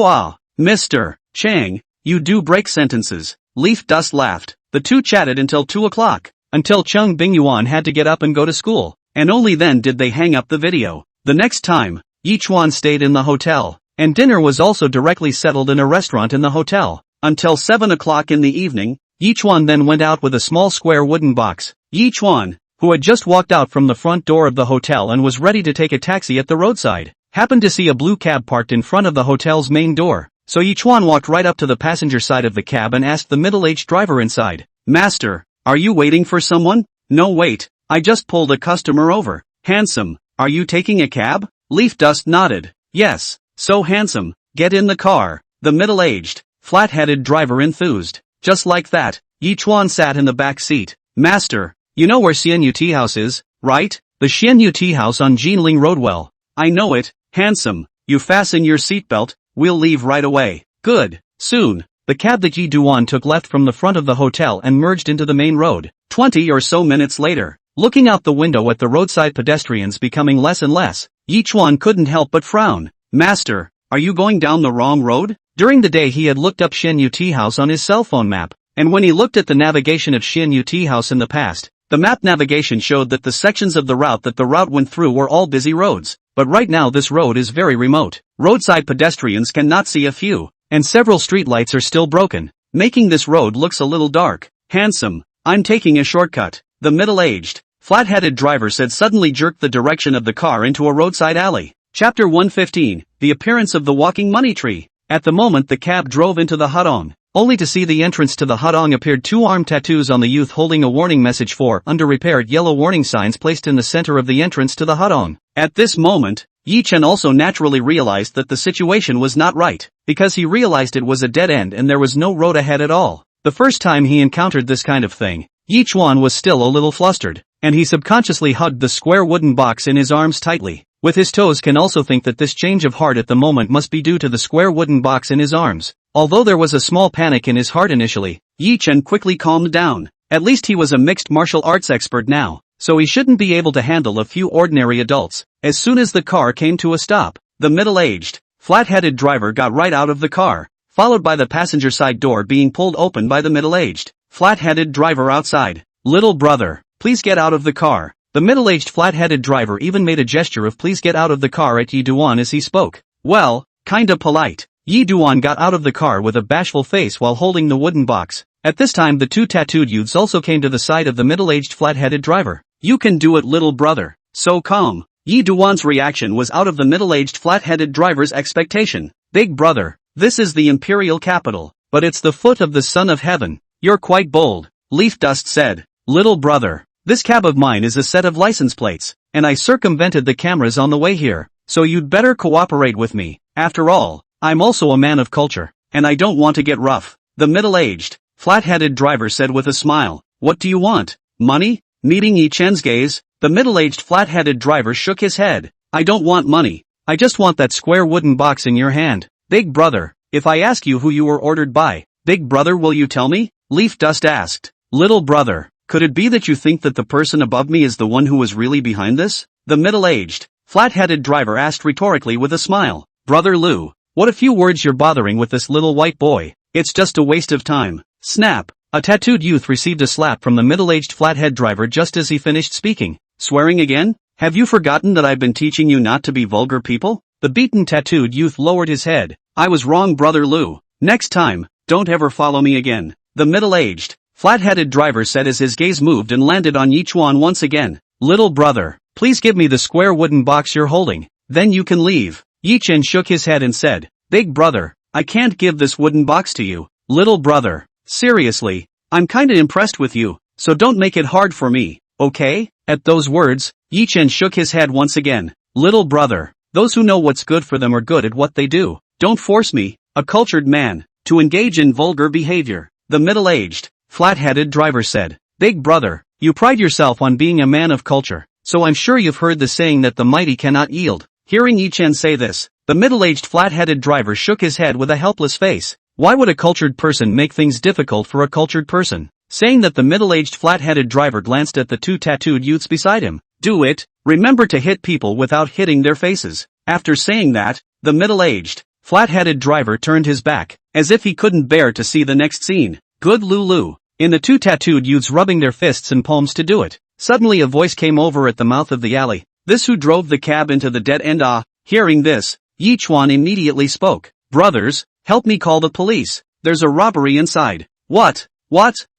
Mr. Chang, you do break sentences. Leaf dust laughed. The two chatted until 2 o'clock, until Cheng Bingyuan had to get up and go to school, and only then did they hang up the video. The next time, Yi Chuan stayed in the hotel, and dinner was also directly settled in a restaurant in the hotel. Until 7 o'clock in the evening, Yi Chuan then went out with a small square wooden box. Yi Chuan, who had just walked out from the front door of the hotel and was ready to take a taxi at the roadside, happened to see a blue cab parked in front of the hotel's main door. So Yi Chuan walked right up to the passenger side of the cab and asked the middle-aged driver inside, "Master, are you waiting for someone?" "No, wait, I just pulled a customer over." "Handsome, are you taking a cab?" Leaf Dust nodded. "Yes, so handsome, get in the car." The middle-aged, flat-headed driver enthused. Just like that, Yi Chuan sat in the back seat. "Master, you know where Xianyu Tea House is, right? The Xianyu Tea House on Jinling Road. Well, I know it." "Handsome, you fasten your seatbelt, we'll leave right away." "Good." Soon, the cab that Yi Duan took left from the front of the hotel and merged into the main road. 20 or so minutes later, looking out the window at the roadside pedestrians becoming less and less, Yi Chuan couldn't help but frown. "Master, are you going down the wrong road?" During the day he had looked up Xianyu Tea House on his cell phone map, and when he looked at the navigation of Xianyu Tea House in the past, the map navigation showed that the sections of the route went through were all busy roads, but right now this road is very remote. Roadside pedestrians cannot see a few, and several streetlights are still broken, making this road looks a little dark. "Handsome, I'm taking a shortcut," the middle-aged, flat-headed driver said, suddenly jerked the direction of the car into a roadside alley. Chapter 115, The Appearance of the Walking Money Tree. At the moment the cab drove into the hutong, only to see the entrance to the hutong appeared two arm tattoos on the youth holding a warning message for under-repaired yellow warning signs placed in the center of the entrance to the hutong. At this moment, Yi Chen also naturally realized that the situation was not right, because he realized it was a dead end and there was no road ahead at all. The first time he encountered this kind of thing, Yi Chuan was still a little flustered, and he subconsciously hugged the square wooden box in his arms tightly. With his toes can also think that this change of heart at the moment must be due to the square wooden box in his arms. Although there was a small panic in his heart initially, Yi Chen quickly calmed down. At least he was a mixed martial arts expert now, so he shouldn't be able to handle a few ordinary adults. As soon as the car came to a stop, the middle-aged, flat-headed driver got right out of the car, followed by the passenger side door being pulled open by the middle-aged, flat-headed driver outside. "Little brother, please get out of the car." The middle-aged flat-headed driver even made a gesture of "please get out of the car" at Yi Duan as he spoke. Well, kinda polite. Yi Duan got out of the car with a bashful face while holding the wooden box. At this time the two tattooed youths also came to the side of the middle-aged flat-headed driver. "You can do it, little brother. So calm." Yi Duan's reaction was out of the middle-aged flat-headed driver's expectation. "Big brother, this is the imperial capital, but it's the foot of the son of heaven. You're quite bold," Leaf Dust said. "Little brother, this cab of mine is a set of license plates, and I circumvented the cameras on the way here, so you'd better cooperate with me. After all, I'm also a man of culture, and I don't want to get rough," the middle-aged, flat-headed driver said with a smile. "What do you want? Money?" Meeting Yi Chen's gaze, the middle-aged flat-headed driver shook his head. "I don't want money. I just want that square wooden box in your hand." "Big brother, if I ask you who you were ordered by, big brother, will you tell me?" Leaf Dust asked. "Little brother, could it be that you think that the person above me is the one who was really behind this?" the middle-aged, flat-headed driver asked rhetorically with a smile. "Brother Lu, what a few words you're bothering with this little white boy. It's just a waste of time." Snap! A tattooed youth received a slap from the middle-aged flathead driver just as he finished speaking. "Swearing again? Have you forgotten that I've been teaching you not to be vulgar people?" The beaten tattooed youth lowered his head. "I was wrong, brother Lu. Next time, don't ever follow me again," the middle-aged, flat-headed driver said as his gaze moved and landed on Yi Chuan once again. "Little brother, please give me the square wooden box you're holding, then you can leave." Yi Chen shook his head and said, "Big brother, I can't give this wooden box to you." "Little brother, seriously, I'm kinda impressed with you, so don't make it hard for me." okay? At those words, Yi Chen shook his head once again. Little brother, those who know what's good for them are good at what they do. Don't force me, a cultured man, to engage in vulgar behavior, the middle-aged, flat-headed driver said. Big brother, you pride yourself on being a man of culture, so I'm sure you've heard the saying that the mighty cannot yield. Hearing Yi Chen say this, the middle-aged flat-headed driver shook his head with a helpless face. Why would a cultured person make things difficult for a cultured person? Saying that, the middle-aged flat-headed driver glanced at the two tattooed youths beside him. Do it, remember to hit people without hitting their faces. After saying that, the middle-aged, flat-headed driver turned his back, as if he couldn't bear to see the next scene. Good Lulu. In the two tattooed youths rubbing their fists and palms to do it. Suddenly a voice came over at the mouth of the alley. This who drove the cab into the dead end. Hearing this, Yi Chuan immediately spoke. Brothers, help me call the police. There's a robbery inside. What?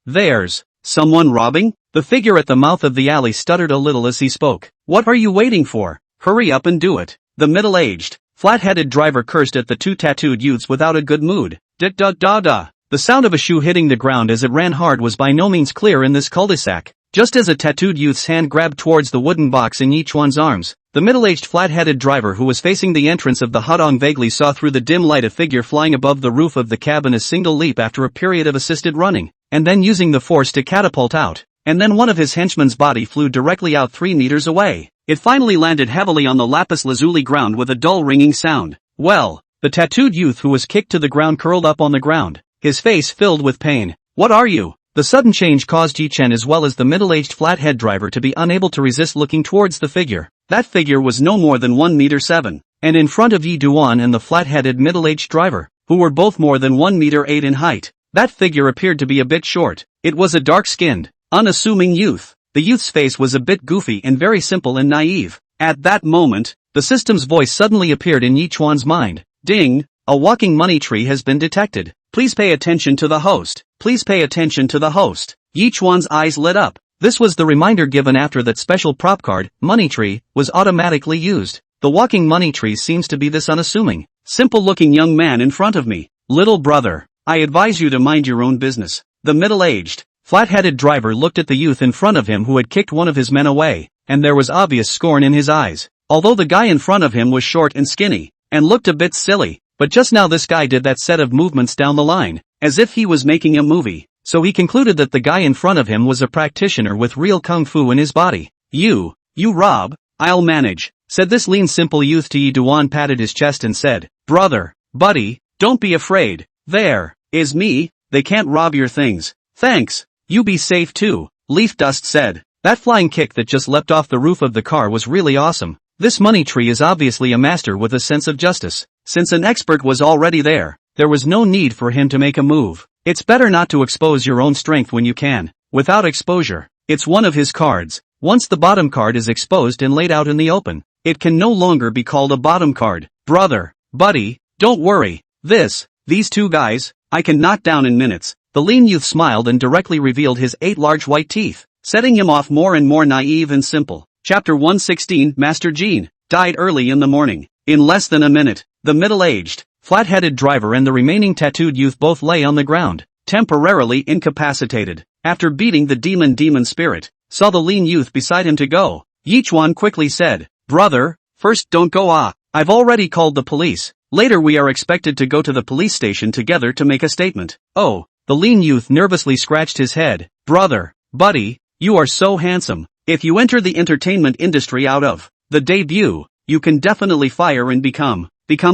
There's someone robbing? The figure at the mouth of the alley stuttered a little as he spoke. What are you waiting for? Hurry up and do it. The middle-aged, flat-headed driver cursed at the two tattooed youths without a good mood. Da-da-da-da. The sound of a shoe hitting the ground as it ran hard was by no means clear in this cul-de-sac. Just as a tattooed youth's hand grabbed towards the wooden box in Yi Chuan's arms, the middle-aged flat-headed driver who was facing the entrance of the hudong vaguely saw through the dim light a figure flying above the roof of the cab in a single leap after a period of assisted running, and then using the force to catapult out. And then one of his henchmen's body flew directly out 3 meters away. It finally landed heavily on the lapis lazuli ground with a dull ringing sound. Well, the tattooed youth who was kicked to the ground curled up on the ground, his face filled with pain. What are you? The sudden change caused Yi Chen as well as the middle-aged flathead driver to be unable to resist looking towards the figure. That figure was no more than 1 meter 7, and in front of Yi Duan and the flat-headed middle-aged driver, who were both more than 1 meter 8 in height. That figure appeared to be a bit short. It was a dark-skinned, unassuming youth. The youth's face was a bit goofy and very simple and naive. At that moment, the system's voice suddenly appeared in Yi Chuan's mind. Ding! A walking money tree has been detected. Please pay attention to the host. Please pay attention to the host. Yi Chuan's eyes lit up. This was the reminder given after that special prop card, money tree, was automatically used. The walking money tree seems to be this unassuming, simple-looking young man in front of me. Little brother, I advise you to mind your own business. The middle-aged, flat-headed driver looked at the youth in front of him who had kicked one of his men away, and there was obvious scorn in his eyes. Although the guy in front of him was short and skinny, and looked a bit silly, but just now this guy did that set of movements down the line, as if he was making a movie. So he concluded that the guy in front of him was a practitioner with real kung fu in his body. You rob, I'll manage, said this lean simple youth to Yi Duan, patted his chest and said, brother, buddy, don't be afraid, there, is me, they can't rob your things, thanks, you be safe too, Leaf Dust said. That flying kick that just leapt off the roof of the car was really awesome. This money tree is obviously a master with a sense of justice. Since an expert was already there was no need for him to make a move. It's better not to expose your own strength when you can. Without exposure, it's one of his cards. Once the bottom card is exposed and laid out in the open, it can no longer be called a bottom card. Brother, buddy, don't worry. These two guys, I can knock down in minutes. The lean youth smiled and directly revealed his 8 large white teeth, setting him off more and more naive and simple. Chapter 116. Master Jean died early in the morning. In less than a minute, the middle-aged, flat-headed driver and the remaining tattooed youth both lay on the ground, temporarily incapacitated. After beating the demon spirit, saw the lean youth beside him to go. Yi Chuan quickly said, brother, first don't go. I've already called the police. Later we are expected to go to the police station together to make a statement. Oh, the lean youth nervously scratched his head. Brother, buddy, you are so handsome. If you enter the entertainment industry out of the debut, you can definitely fire and become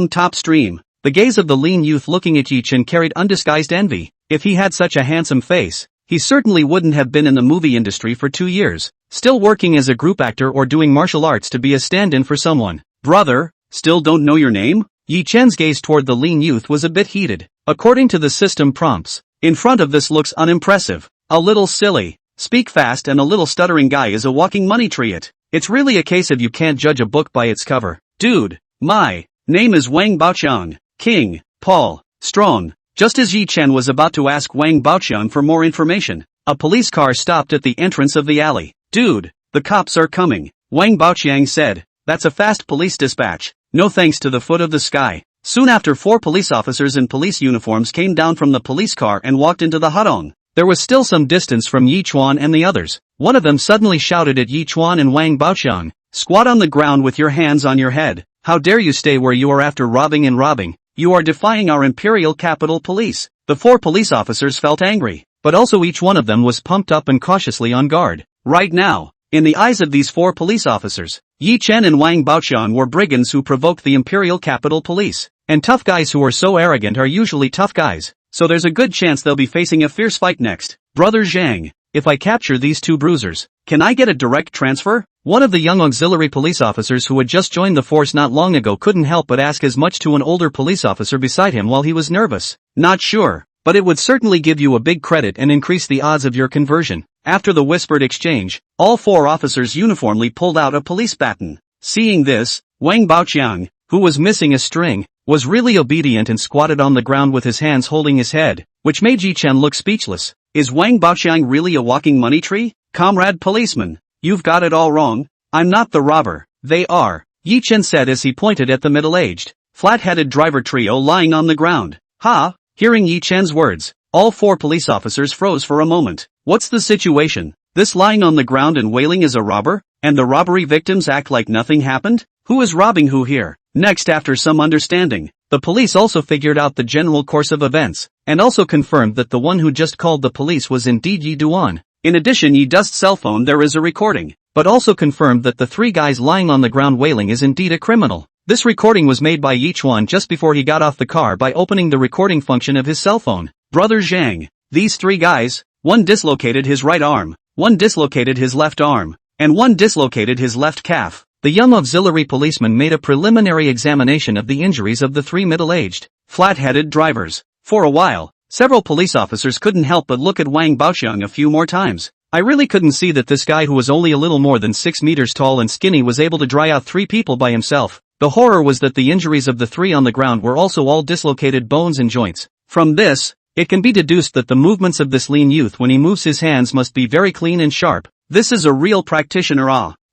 top stream. The gaze of the lean youth looking at Yi Chen carried undisguised envy. If he had such a handsome face, he certainly wouldn't have been in the movie industry for 2 years, still working as a group actor or doing martial arts to be a stand-in for someone. Brother, still don't know your name? Yi Chen's gaze toward the lean youth was a bit heated. According to the system prompts, in front of this looks unimpressive, a little silly, speak fast and a little stuttering guy is a walking money tree. It's really a case of you can't judge a book by its cover. Dude, my name is Wang Baoqiang, King, Paul, Strong. Just as Yi Chen was about to ask Wang Baoqiang for more information, a police car stopped at the entrance of the alley. Dude, the cops are coming, Wang Baoqiang said. That's a fast police dispatch. No thanks to the foot of the sky. Soon after 4 police officers in police uniforms came down from the police car and walked into the hudong. There was still some distance from Yi Chuan and the others. One of them suddenly shouted at Yi Chuan and Wang Baoqiang, "Squat on the ground with your hands on your head. How dare you stay where you are after robbing and robbing? You are defying our imperial capital police." The 4 police officers felt angry, but also each one of them was pumped up and cautiously on guard. Right now, in the eyes of these 4 police officers, Yi Chen and Wang Baoqiang were brigands who provoked the imperial capital police. And tough guys who are so arrogant are usually tough guys, so there's a good chance they'll be facing a fierce fight next. "Brother Zhang, if I capture these 2 bruisers, can I get a direct transfer?" One of the young auxiliary police officers who had just joined the force not long ago couldn't help but ask as much to an older police officer beside him while he was nervous. "Not sure, but it would certainly give you a big credit and increase the odds of your conversion." After the whispered exchange, all 4 officers uniformly pulled out a police baton. Seeing this, Wang Baoqiang, who was missing a string, was really obedient and squatted on the ground with his hands holding his head, which made Yi Chen look speechless. "Is Wang Baoqiang really a walking money tree? Comrade policeman, you've got it all wrong. I'm not the robber, they are," Yi Chen said as he pointed at the middle-aged, flat-headed driver trio lying on the ground. "Ha!" Hearing Yi Chen's words, all 4 police officers froze for a moment. What's the situation? This lying on the ground and wailing is a robber? And the robbery victims act like nothing happened? Who is robbing who here? Next, after some understanding, the police also figured out the general course of events, and also confirmed that the one who just called the police was indeed Yi Duan. In addition, Yi Dust's cell phone there is a recording, but also confirmed that the 3 guys lying on the ground wailing is indeed a criminal. This recording was made by Yi Chuan just before he got off the car by opening the recording function of his cell phone. "Brother Zhang, these 3 guys, one dislocated his right arm, one dislocated his left arm, and one dislocated his left calf." The young auxiliary policeman made a preliminary examination of the injuries of the 3 middle-aged, flat-headed drivers. For a while, several police officers couldn't help but look at Wang Baoqiang a few more times. I really couldn't see that this guy who was only a little more than 6 meters tall and skinny was able to dry out 3 people by himself. The horror was that the injuries of the 3 on the ground were also all dislocated bones and joints. From this, it can be deduced that the movements of this lean youth when he moves his hands must be very clean and sharp. This is a real practitioner.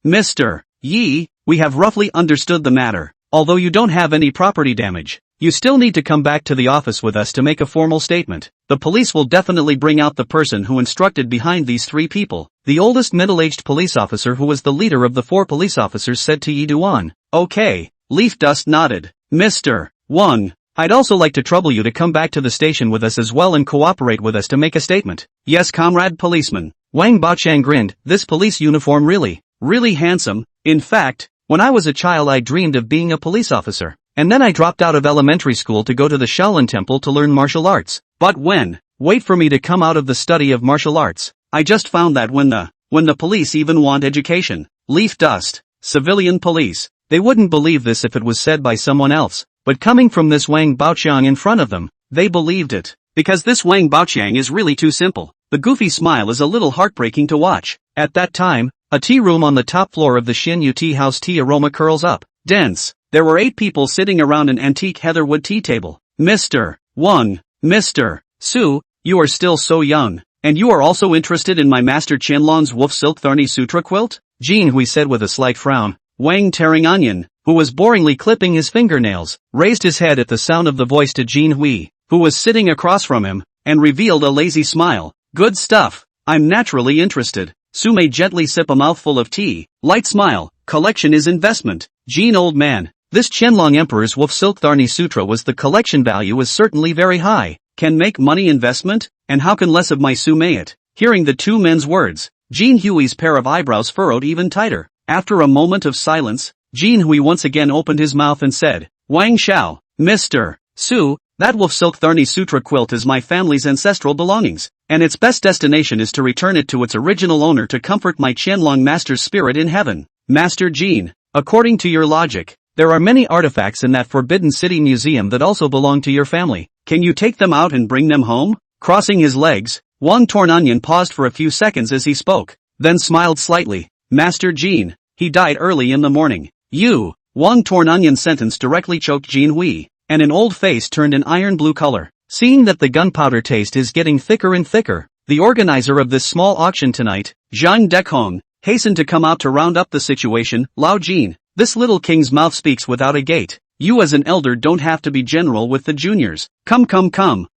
Mr. Yi, we have roughly understood the matter. Although you don't have any property damage, you still need to come back to the office with us to make a formal statement. The police will definitely bring out the person who instructed behind these 3 people. The oldest middle-aged police officer who was the leader of the 4 police officers said to Yi Duan. "Okay." Leaf Dust nodded. "Mr. Wang, I'd also like to trouble you to come back to the station with us as well and cooperate with us to make a statement." "Yes, comrade policeman." Wang Baoqiang grinned. This police uniform really handsome. In fact, when I was a child I dreamed of being a police officer. And then I dropped out of elementary school to go to the Shaolin Temple to learn martial arts. But wait for me to come out of the study of martial arts. I just found that when the police even want education. Leaf Dust, civilian police. They wouldn't believe this if it was said by someone else, but coming from this Wang Baoqiang in front of them, they believed it. Because this Wang Baoqiang is really too simple. The goofy smile is a little heartbreaking to watch. At that time, a tea room on the top floor of the Xinyu tea house. Tea aroma curls up, dense. There were 8 people sitting around an antique heatherwood tea table. "Mr. Wang, Mr. Su, you are still so young, and you are also interested in my master Qianlong's wolf silk Tharni Sutra quilt?" Jin Hui said with a slight frown. Wang Tearing Onion, who was boringly clipping his fingernails, raised his head at the sound of the voice to Jin Hui, who was sitting across from him, and revealed a lazy smile. "Good stuff, I'm naturally interested." Su may gently sip a mouthful of tea. Light smile. "Collection is investment." Jin Old Man, this Qianlong Emperor's wolf silk Tharni Sutra was the collection value is certainly very high. Can make money investment? And how can less of my Su may it? Hearing the 2 men's words, Jin Hui's pair of eyebrows furrowed even tighter. After a moment of silence, Jin Hui once again opened his mouth and said, "Wang Xiao, Mr. Su, that wolf silk Tharni Sutra quilt is my family's ancestral belongings, and its best destination is to return it to its original owner to comfort my Qianlong master's spirit in heaven." Master Jin, according to your logic, there are many artifacts in that Forbidden City Museum that also belong to your family. Can you take them out and bring them home? Crossing his legs, Wang Torn Onion paused for a few seconds as he spoke, then smiled slightly. "Master Jin, he died early in the morning." "You," Wang Torn Onion sentence directly choked Jin Hui, and an old face turned an iron blue color. Seeing that the gunpowder taste is getting thicker and thicker, the organizer of this small auction tonight, Zhang Dekong, hastened to come out to round up the situation. "Lao Jin, this little king's mouth speaks without a gate. You as an elder don't have to be general with the juniors. Come,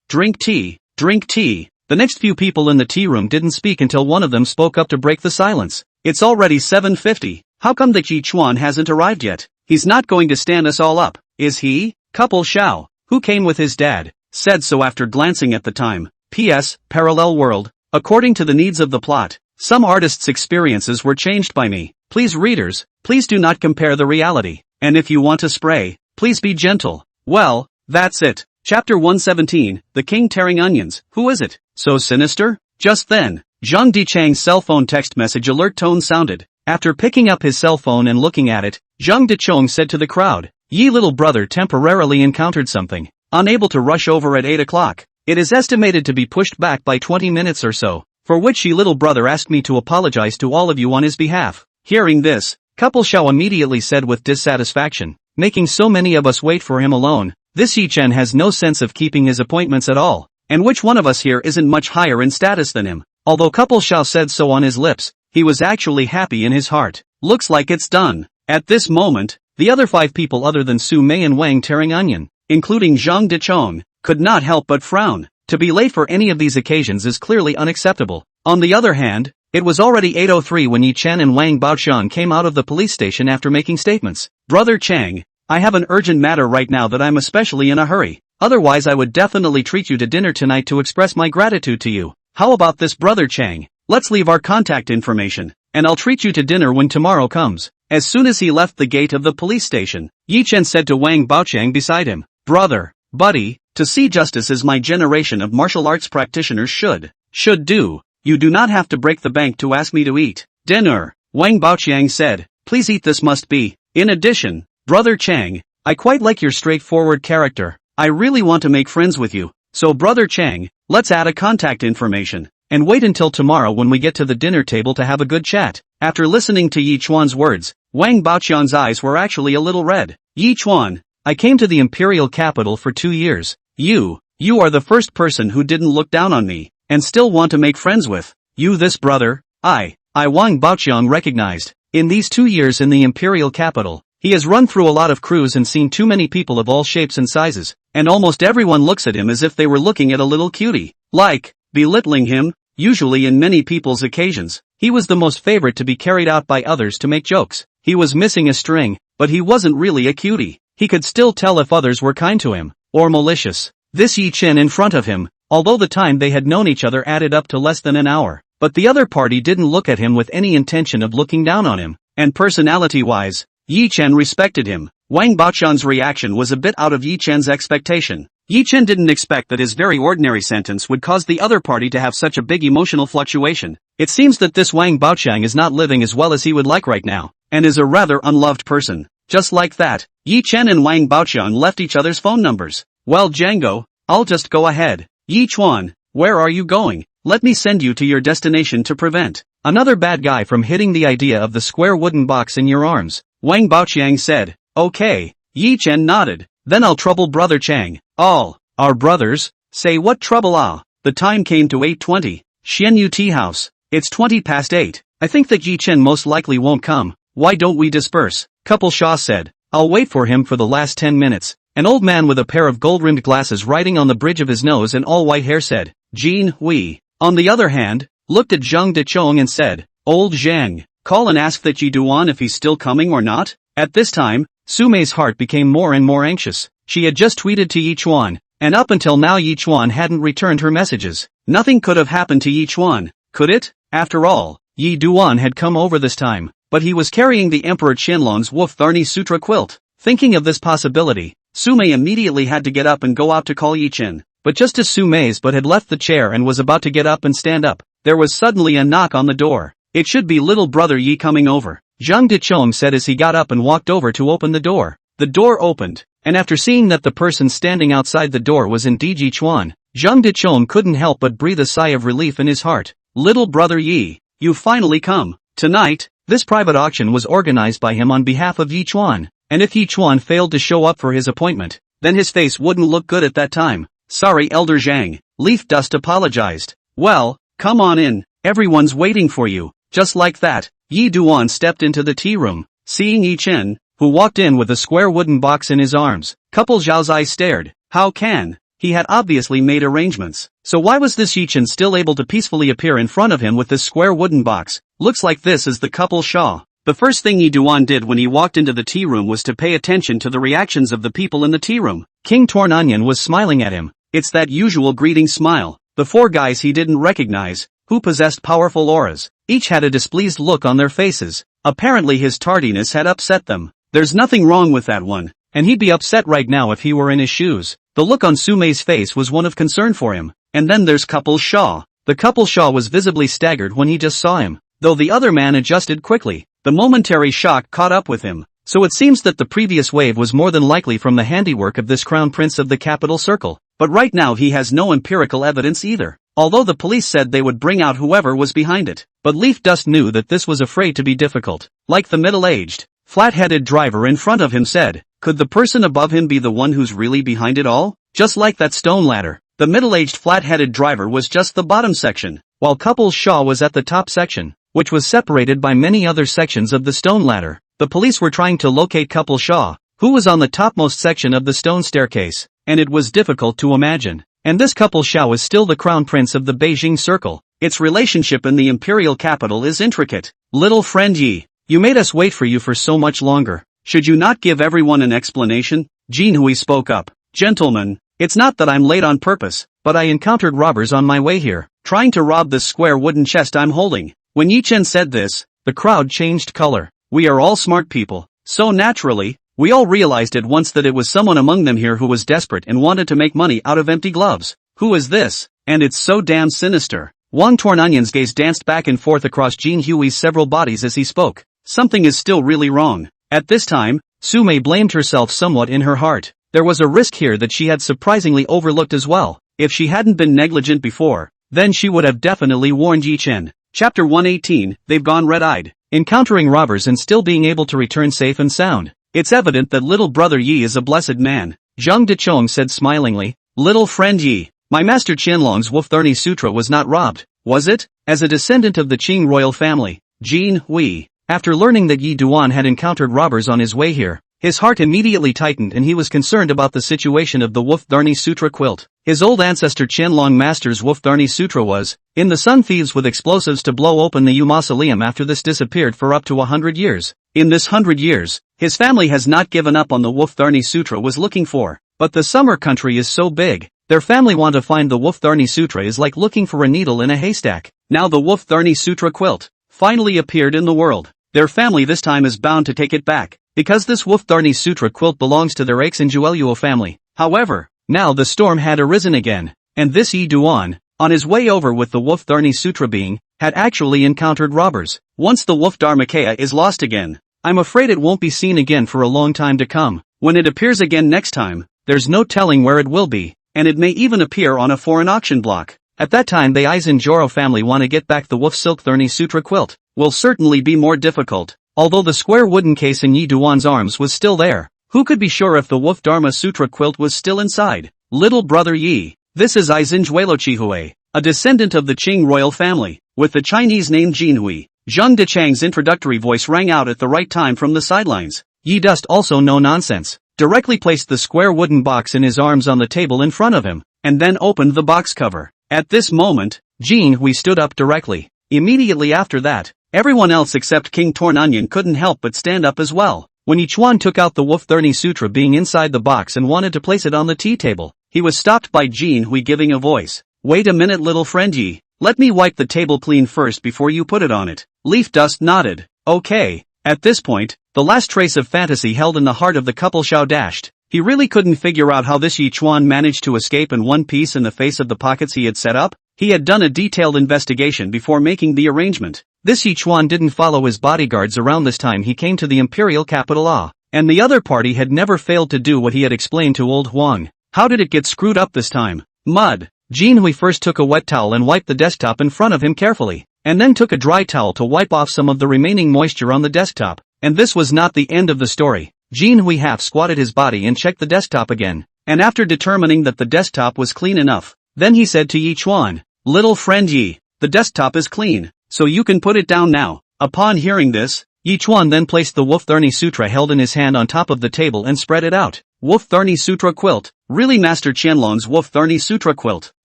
drink tea, drink tea." The next few people in the tea room didn't speak until one of them spoke up to break the silence. It's already 7:50. How come that Yi Chuan hasn't arrived yet? He's not going to stand us all up, is he? Couple Xiao, who came with his dad, said so after glancing at the time. P.S. Parallel world. According to the needs of the plot, some artists' experiences were changed by me. Please readers, please do not compare the reality. And if you want to spray, please be gentle. Well, that's it. Chapter 117, The King Tearing Onions. Who is it? So sinister? Just then, Zhang Dichang's cell phone text message alert tone sounded. After picking up his cell phone and looking at it, Zhang Dichong said to the crowd, Yi little brother temporarily encountered something. Unable to rush over at 8 o'clock. It is estimated to be pushed back by 20 minutes or so, for which Yi little brother asked me to apologize to all of you on his behalf. Hearing this, Couple Xiao immediately said with dissatisfaction, making so many of us wait for him alone. This Yi Chen has no sense of keeping his appointments at all. And which one of us here isn't much higher in status than him? Although Couple Xiao said so on his lips, he was actually happy in his heart. Looks like it's done. At this moment, the other 5 people other than Su Mei and Wang Tearing Onion, including Zhang Dichong, could not help but frown. To be late for any of these occasions is clearly unacceptable. On the other hand, it was already 8:03 when Yi Chen and Wang Baoqian came out of the police station after making statements. Brother Chang, I have an urgent matter right now that I'm especially in a hurry. Otherwise I would definitely treat you to dinner tonight to express my gratitude to you. How about this, Brother Chang? Let's leave our contact information, and I'll treat you to dinner when tomorrow comes. As soon as he left the gate of the police station, Yi Chen said to Wang Baoqiang beside him, Brother, buddy, to see justice as my generation of martial arts practitioners should do. You do not have to break the bank to ask me to eat dinner. Wang Baoqiang said, please eat, this must be. In addition, Brother Chang, I quite like your straightforward character. I really want to make friends with you. So Brother Chang, let's add a contact information, and wait until tomorrow when we get to the dinner table to have a good chat. After listening to Yi Chuan's words, Wang Baoqian's eyes were actually a little red. Yi Chuan, I came to the imperial capital for 2 years. You are the first person who didn't look down on me, and still want to make friends with. You this brother, I Wang Baoqiang recognized. In these 2 years in the imperial capital, he has run through a lot of crews and seen too many people of all shapes and sizes, and almost everyone looks at him as if they were looking at a little cutie. Like, belittling him. Usually in many people's occasions, he was the most favorite to be carried out by others to make jokes. He was missing a string, but he wasn't really a cutie. He could still tell if others were kind to him, or malicious. This Yi Chen in front of him, although the time they had known each other added up to less than an hour, but the other party didn't look at him with any intention of looking down on him, and personality-wise, Yi Chen respected him. Wang Baoqian's reaction was a bit out of Yi Chen's expectation. Yi Chen didn't expect that his very ordinary sentence would cause the other party to have such a big emotional fluctuation. It seems that this Wang Baoqiang is not living as well as he would like right now, and is a rather unloved person. Just like that, Yi Chen and Wang Baoqiang left each other's phone numbers. Well, Django, I'll just go ahead. Yi Chuan, where are you going? Let me send you to your destination to prevent another bad guy from hitting the idea of the square wooden box in your arms. Wang Baoqiang said, okay. Yi Chen nodded. Then I'll trouble Brother Chang. All our brothers? Say what trouble? The time came to 8:20. Xianyu Tea House. It's 20 past 8. I think that Yi Chen most likely won't come. Why don't we disperse? Couple Shaw said. I'll wait for him for the last 10 minutes. An old man with a pair of gold-rimmed glasses riding on the bridge of his nose and all white hair said. Jean Hui, on the other hand, looked at Zhang Dichong and said, Old Zhang, call and ask that Yi Duan if he's still coming or not? At this time, Su Mei's heart became more and more anxious. She had just tweeted to Yi Chuan, and up until now Yi Chuan hadn't returned her messages. Nothing could have happened to Yi Chuan, could it? After all, Yi Duan had come over this time, but he was carrying the Emperor Qianlong's Wolf Tharni Sutra quilt. Thinking of this possibility, Su Mei immediately had to get up and go out to call Yi Chen. But just as Su Mei's butt had left the chair and was about to get up and stand up, there was suddenly a knock on the door. It should be little brother Yi coming over, Zhang Dichong said as he got up and walked over to open the door. The door opened, and after seeing that the person standing outside the door was indeed Yi Chuan, Zhang Dichong couldn't help but breathe a sigh of relief in his heart. Little brother Yi, you finally come. Tonight, this private auction was organized by him on behalf of Yi Chuan, and if Yi Chuan failed to show up for his appointment, then his face wouldn't look good at that time. Sorry, Elder Zhang, Leaf Dust apologized. Well, come on in, everyone's waiting for you. Just like that, Yi Duan stepped into the tea room, seeing Yi Chen, who walked in with a square wooden box in his arms. Couple Zhao's eyes stared. How can he had obviously made arrangements. So why was this Yi-chan still able to peacefully appear in front of him with this square wooden box? Looks like this is the couple Shaw. The first thing Yi Duan did when he walked into the tea room was to pay attention to the reactions of the people in the tea room. King Torn Onion was smiling at him. It's that usual greeting smile. The four guys he didn't recognize, who possessed powerful auras, each had a displeased look on their faces. Apparently his tardiness had upset them. There's nothing wrong with that one, and he'd be upset right now if he were in his shoes. The look on Sumei's face was one of concern for him. And then there's couple Shaw. The couple Shaw was visibly staggered when he just saw him, though the other man adjusted quickly. The momentary shock caught up with him. So it seems that the previous wave was more than likely from the handiwork of this crown prince of the capital circle. But right now he has no empirical evidence either. Although the police said they would bring out whoever was behind it. But Leaf Dust knew that this was afraid to be difficult. Like the middle-aged, flat-headed driver in front of him said, could the person above him be the one who's really behind it all? Just like that stone ladder. The middle-aged flat-headed driver was just the bottom section, while Couple Shaw was at the top section, which was separated by many other sections of the stone ladder. The police were trying to locate Couple Shaw, who was on the topmost section of the stone staircase, and it was difficult to imagine. And this Couple Shaw is still the crown prince of the Beijing circle. Its relationship in the imperial capital is intricate. Little friend Yi, you made us wait for you for so much longer. Should you not give everyone an explanation? Jinhui spoke up. Gentlemen, it's not that I'm late on purpose, but I encountered robbers on my way here, trying to rob this square wooden chest I'm holding. When Yi-chen said this, the crowd changed color. We are all smart people, so naturally, we all realized at once that it was someone among them here who was desperate and wanted to make money out of empty gloves. Who is this? And it's so damn sinister. Wang Torn Onion's gaze danced back and forth across Jin Hui's several bodies as he spoke. Something is still really wrong. At this time, Sumei blamed herself somewhat in her heart. There was a risk here that she had surprisingly overlooked as well. If she hadn't been negligent before, then she would have definitely warned Yi-chen. Chapter 118, They've Gone Red-Eyed. Encountering robbers and still being able to return safe and sound. It's evident that little brother Yi is a blessed man. Zhang Dechong said smilingly. Little friend Yi, my master Qianlong's Wolf-Thorny Sutra was not robbed, was it? As a descendant of the Qing royal family, Jin Hui, after learning that Yi Duan had encountered robbers on his way here, his heart immediately tightened and he was concerned about the situation of the Wolf-Thorny Sutra quilt. His old ancestor Qianlong Master's Wolf-Thorny Sutra was, in the sun thieves with explosives to blow open the Yu mausoleum after this disappeared for up to 100 years. In this 100 years, his family has not given up on the Wolf-Thorny Sutra was looking for. But the summer country is so big, their family want to find the Wolf-Thorny Sutra is like looking for a needle in a haystack. Now the Wolf-Thorny Sutra quilt finally appeared in the world. Their family this time is bound to take it back, because this Wolf-Thorny Sutra quilt belongs to their Aixinjueluo family. However, now the storm had arisen again, and this Yi Duan, on his way over with the Wolf-Thorny Sutra being, had actually encountered robbers. Once the Wolf Dharmakaya is lost again, I'm afraid it won't be seen again for a long time to come. When it appears again next time, there's no telling where it will be, and it may even appear on a foreign auction block. At that time the Aizen-Joro family want to get back the Wolf Silk-Thorny Sutra quilt. Will certainly be more difficult, although the square wooden case in Yi Duan's arms was still there. Who could be sure if the Wolf Dharma Sutra quilt was still inside? Little brother Yi. This is Aizen-Juelo Chihue, a descendant of the Qing royal family, with the Chinese name Jinhui. Zhang Dechang's introductory voice rang out at the right time from the sidelines. Yi Dust, also no nonsense, directly placed the square wooden box in his arms on the table in front of him, and then opened the box cover. At this moment, Jinhui stood up directly. Immediately after that, everyone else except King Torn Onion couldn't help but stand up as well. When Yichuan took out the Wolf-Thorny Sutra being inside the box and wanted to place it on the tea table, he was stopped by Jin Hui giving a voice. Wait a minute little friend Yi, let me wipe the table clean first before you put it on it. Leaf Dust nodded. Okay. At this point, the last trace of fantasy held in the heart of the couple Xiao dashed. He really couldn't figure out how this Yichuan managed to escape in one piece in the face of the pockets he had set up. He had done a detailed investigation before making the arrangement. This Yichuan didn't follow his bodyguards around this time he came to the imperial capital and the other party had never failed to do what he had explained to old Huang. How did it get screwed up this time? Mud. Jinhui first took a wet towel and wiped the desktop in front of him carefully, and then took a dry towel to wipe off some of the remaining moisture on the desktop. And this was not the end of the story. Jinhui half squatted his body and checked the desktop again, and after determining that the desktop was clean enough, then he said to Yichuan, little friend Yi, the desktop is clean, so you can put it down now. Upon hearing this, Yi Chuan then placed the Wolf-Thurny Sutra held in his hand on top of the table and spread it out. Wolf-Thurny Sutra quilt. Really, Master Qianlong's Wolf-Thurny Sutra quilt.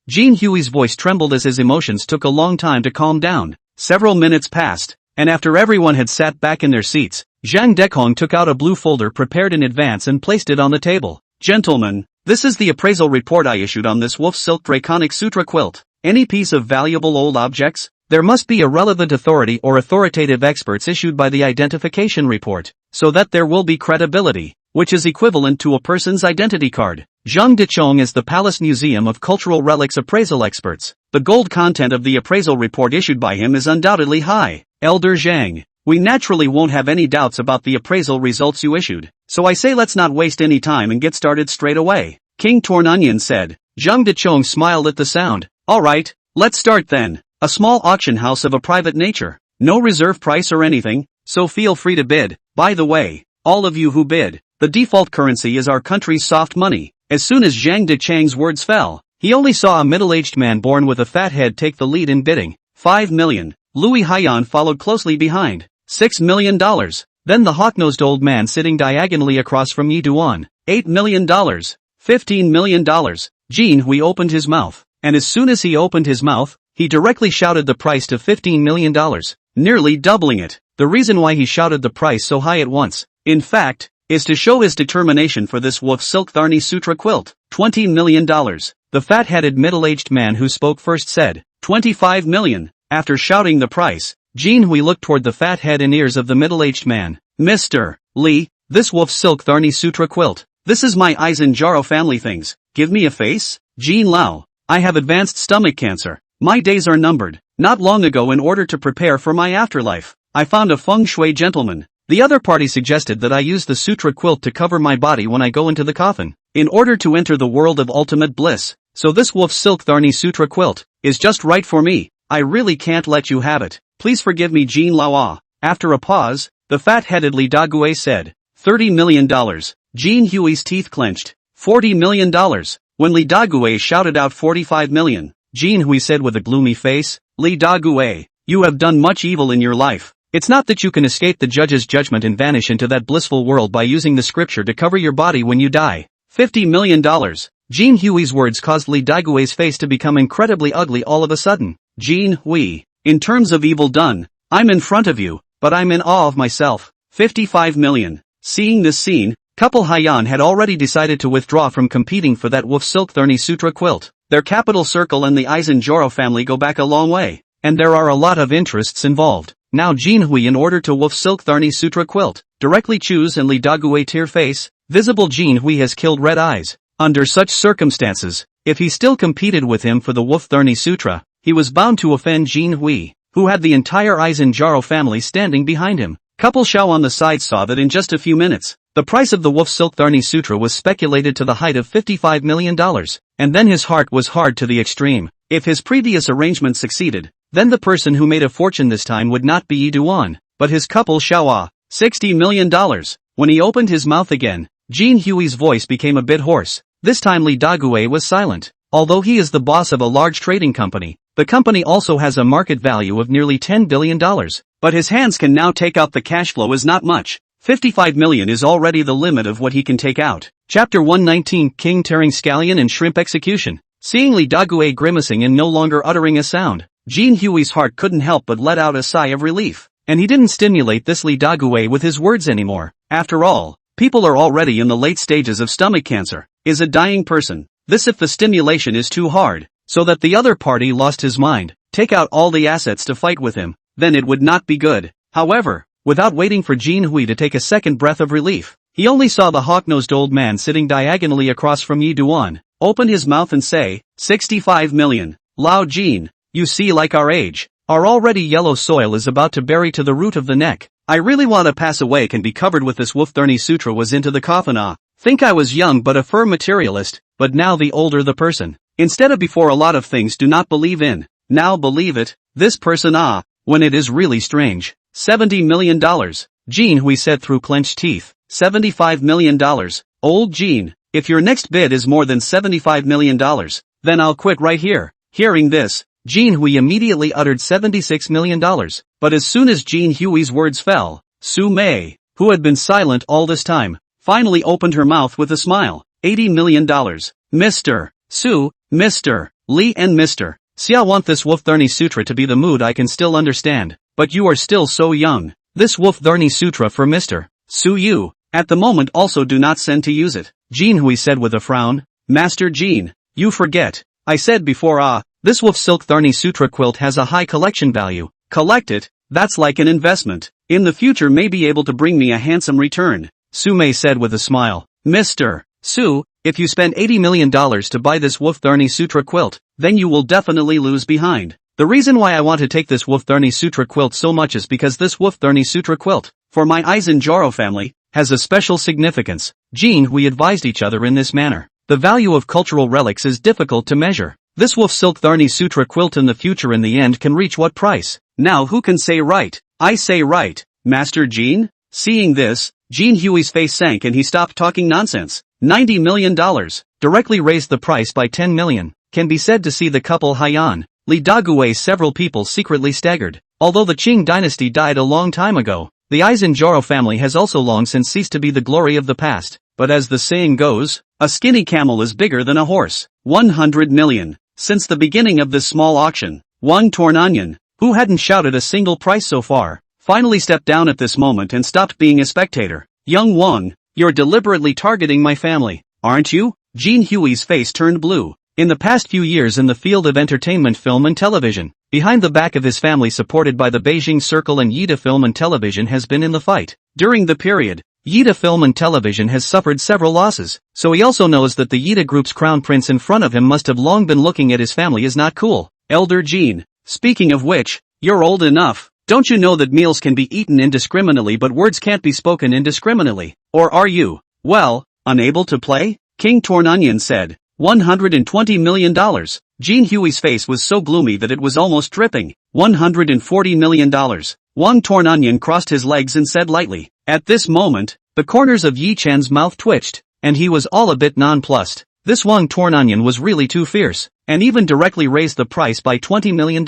Jin Hui's voice trembled as his emotions took a long time to calm down. Several minutes passed, and after everyone had sat back in their seats, Zhang Dekong took out a blue folder prepared in advance and placed it on the table. Gentlemen, this is the appraisal report I issued on this Wolf Silk Draconic Sutra quilt. Any piece of valuable old objects? There must be a relevant authority or authoritative experts issued by the identification report, so that there will be credibility, which is equivalent to a person's identity card. Zhang Dechong is the Palace Museum of Cultural Relics appraisal experts. The gold content of the appraisal report issued by him is undoubtedly high. Elder Zhang, we naturally won't have any doubts about the appraisal results you issued, so I say let's not waste any time and get started straight away. King Torn Onion said. Zhang Dechong smiled at the sound. Alright, let's start then. A small auction house of a private nature. No reserve price or anything, so feel free to bid. By the way, all of you who bid, the default currency is our country's soft money. As soon as Zhang Dechang's words fell, he only saw a middle-aged man born with a fat head take the lead in bidding. 5 million. Louis Haiyan followed closely behind. $6 million. Then the hawk-nosed old man sitting diagonally across from Yi Duan. $8 million. $15 million. Jin Hui opened his mouth, and as soon as he opened his mouth, he directly shouted the price to $15 million, nearly doubling it. The reason why he shouted the price so high at once, in fact, is to show his determination for this Wolf Silk Tharni Sutra quilt. $20 million. The fat-headed middle-aged man who spoke first said, 25 million. After shouting the price, Jin Hui looked toward the fat head and ears of the middle-aged man. Mr. Li, this Wolf Silk Tharni Sutra quilt. This is my Eisenjaro family things. Give me a face? Jean Lao. I have advanced stomach cancer. My days are numbered. Not long ago, in order to prepare for my afterlife, I found a feng shui gentleman. The other party suggested that I use the sutra quilt to cover my body when I go into the coffin, in order to enter the world of ultimate bliss. So this Wolf Silk Tharni Sutra quilt is just right for me. I really can't let you have it. Please forgive me, Jean Lao. After a pause, the fat-headed Li Dague said, $30 million. Jean Hui's teeth clenched. $40 million. When Li Dague shouted out 45 million, Jean Hui said with a gloomy face, Li Dague, you have done much evil in your life. It's not that you can escape the judge's judgment and vanish into that blissful world by using the scripture to cover your body when you die. $50 million. Jean Hui's words caused Li Dague's face to become incredibly ugly all of a sudden. Jean Hui, in terms of evil done, I'm in front of you, but I'm in awe of myself. 55 million. Seeing this scene, couple Haiyan had already decided to withdraw from competing for that Wolf Silk Tharni Sutra quilt. Their capital circle and the Eisenjaro family go back a long way, and there are a lot of interests involved. Now Jean Hui, in order to Wolf Silk Tharni Sutra quilt, directly choose and Li Dague tear face, visible Jean Hui has killed Red Eyes. Under such circumstances, if he still competed with him for the Wolf Tharni Sutra, he was bound to offend Jean Hui, who had the entire Eisenjaro family standing behind him. Couple Xiao on the side saw that in just a few minutes, the price of the Wolf Silk Tharni Sutra was speculated to the height of $55 million, and then his heart was hard to the extreme. If his previous arrangement succeeded, then the person who made a fortune this time would not be Yi Duan, but his couple Xiao. $60 million. When he opened his mouth again, Jean Hui's voice became a bit hoarse. This time Li Dague was silent. Although he is the boss of a large trading company, the company also has a market value of nearly $10 billion. But his hands can now take out the cash flow is not much. 55 million is already the limit of what he can take out. Chapter 119 King Tearing Scallion and Shrimp Execution. Seeing Li Dague grimacing and no longer uttering a sound, Jean Hui's heart couldn't help but let out a sigh of relief. And he didn't stimulate this Li Dague with his words anymore. After all, people are already in the late stages of stomach cancer. Is a dying person. This if the stimulation is too hard, so that the other party lost his mind, take out all the assets to fight with him, then it would not be good. However, without waiting for Jean Hui to take a second breath of relief, he only saw the hawk-nosed old man sitting diagonally across from Yi Duan, open his mouth and say, 65 million. Lao Jean, you see, like our age, our already yellow soil is about to bury to the root of the neck. I really want to pass away can be covered with this Wolf Tharni Sutra was into the coffin. Think I was young but a firm materialist, but now the older the person, instead of before a lot of things do not believe in, now believe it, this person when it is really strange. $70 million. Jean Hui said through clenched teeth. $75 million. Old Jean, if your next bid is more than $75 million, then I'll quit right here. Hearing this, Jean Hui immediately uttered $76 million. But as soon as Jean Hui's words fell, Su Mei, who had been silent all this time, finally opened her mouth with a smile. $80 million. Mr. Su, Mr. Li and Mr. Xia want this Wolf-Therny Sutra to be the mood I can still understand, but you are still so young. This Wolf-Therny Sutra for Mr. Su you, at the moment also do not send to use it. Jean Hui said with a frown. Master Jean, you forget. I said before this Wolf Silk Therny Sutra quilt has a high collection value. Collect it, that's like an investment. In the future may be able to bring me a handsome return. Su Mei said with a smile. Mr. Su, if you spend $80 million to buy this Wolf-Therny Sutra quilt, then you will definitely lose behind. The reason why I want to take this Wolf-Therny Sutra quilt so much is because this Wolf-Therny Sutra quilt, for my Aizen family, has a special significance. Jean we advised each other in this manner. The value of cultural relics is difficult to measure. This Wolf Silk Therny Sutra quilt in the future in the end can reach what price? Now who can say right? I say right. Master Jean? Seeing this, Jean Hui's face sank and he stopped talking nonsense. $90 million, directly raised the price by 10 million, can be said to see the couple Haiyan, Li Dagui several people secretly staggered. Although the Qing dynasty died a long time ago, the Aizen family has also long since ceased to be the glory of the past. But as the saying goes, a skinny camel is bigger than a horse. 100 million. Since the beginning of this small auction, Wang Torn Onion, who hadn't shouted a single price so far, finally stepped down at this moment and stopped being a spectator. Young Wang, you're deliberately targeting my family, aren't you? Jean Hui's face turned blue. In the past few years in the field of entertainment film and television, behind the back of his family supported by the Beijing Circle and Yida Film and Television has been in the fight. During the period, Yida Film and Television has suffered several losses, so he also knows that the Yida Group's crown prince in front of him must have long been looking at his family as not cool. Elder Jean, speaking of which, you're old enough. Don't you know that meals can be eaten indiscriminately but words can't be spoken indiscriminately? Or are you, well, unable to play? King Torn Onion said. $120 million. Jean Hui's face was so gloomy that it was almost dripping. $140 million. Wang Torn Onion crossed his legs and said lightly. At this moment, the corners of Yi Chen's mouth twitched, and he was all a bit nonplussed. This Wang Torn Onion was really too fierce, and even directly raised the price by $20 million,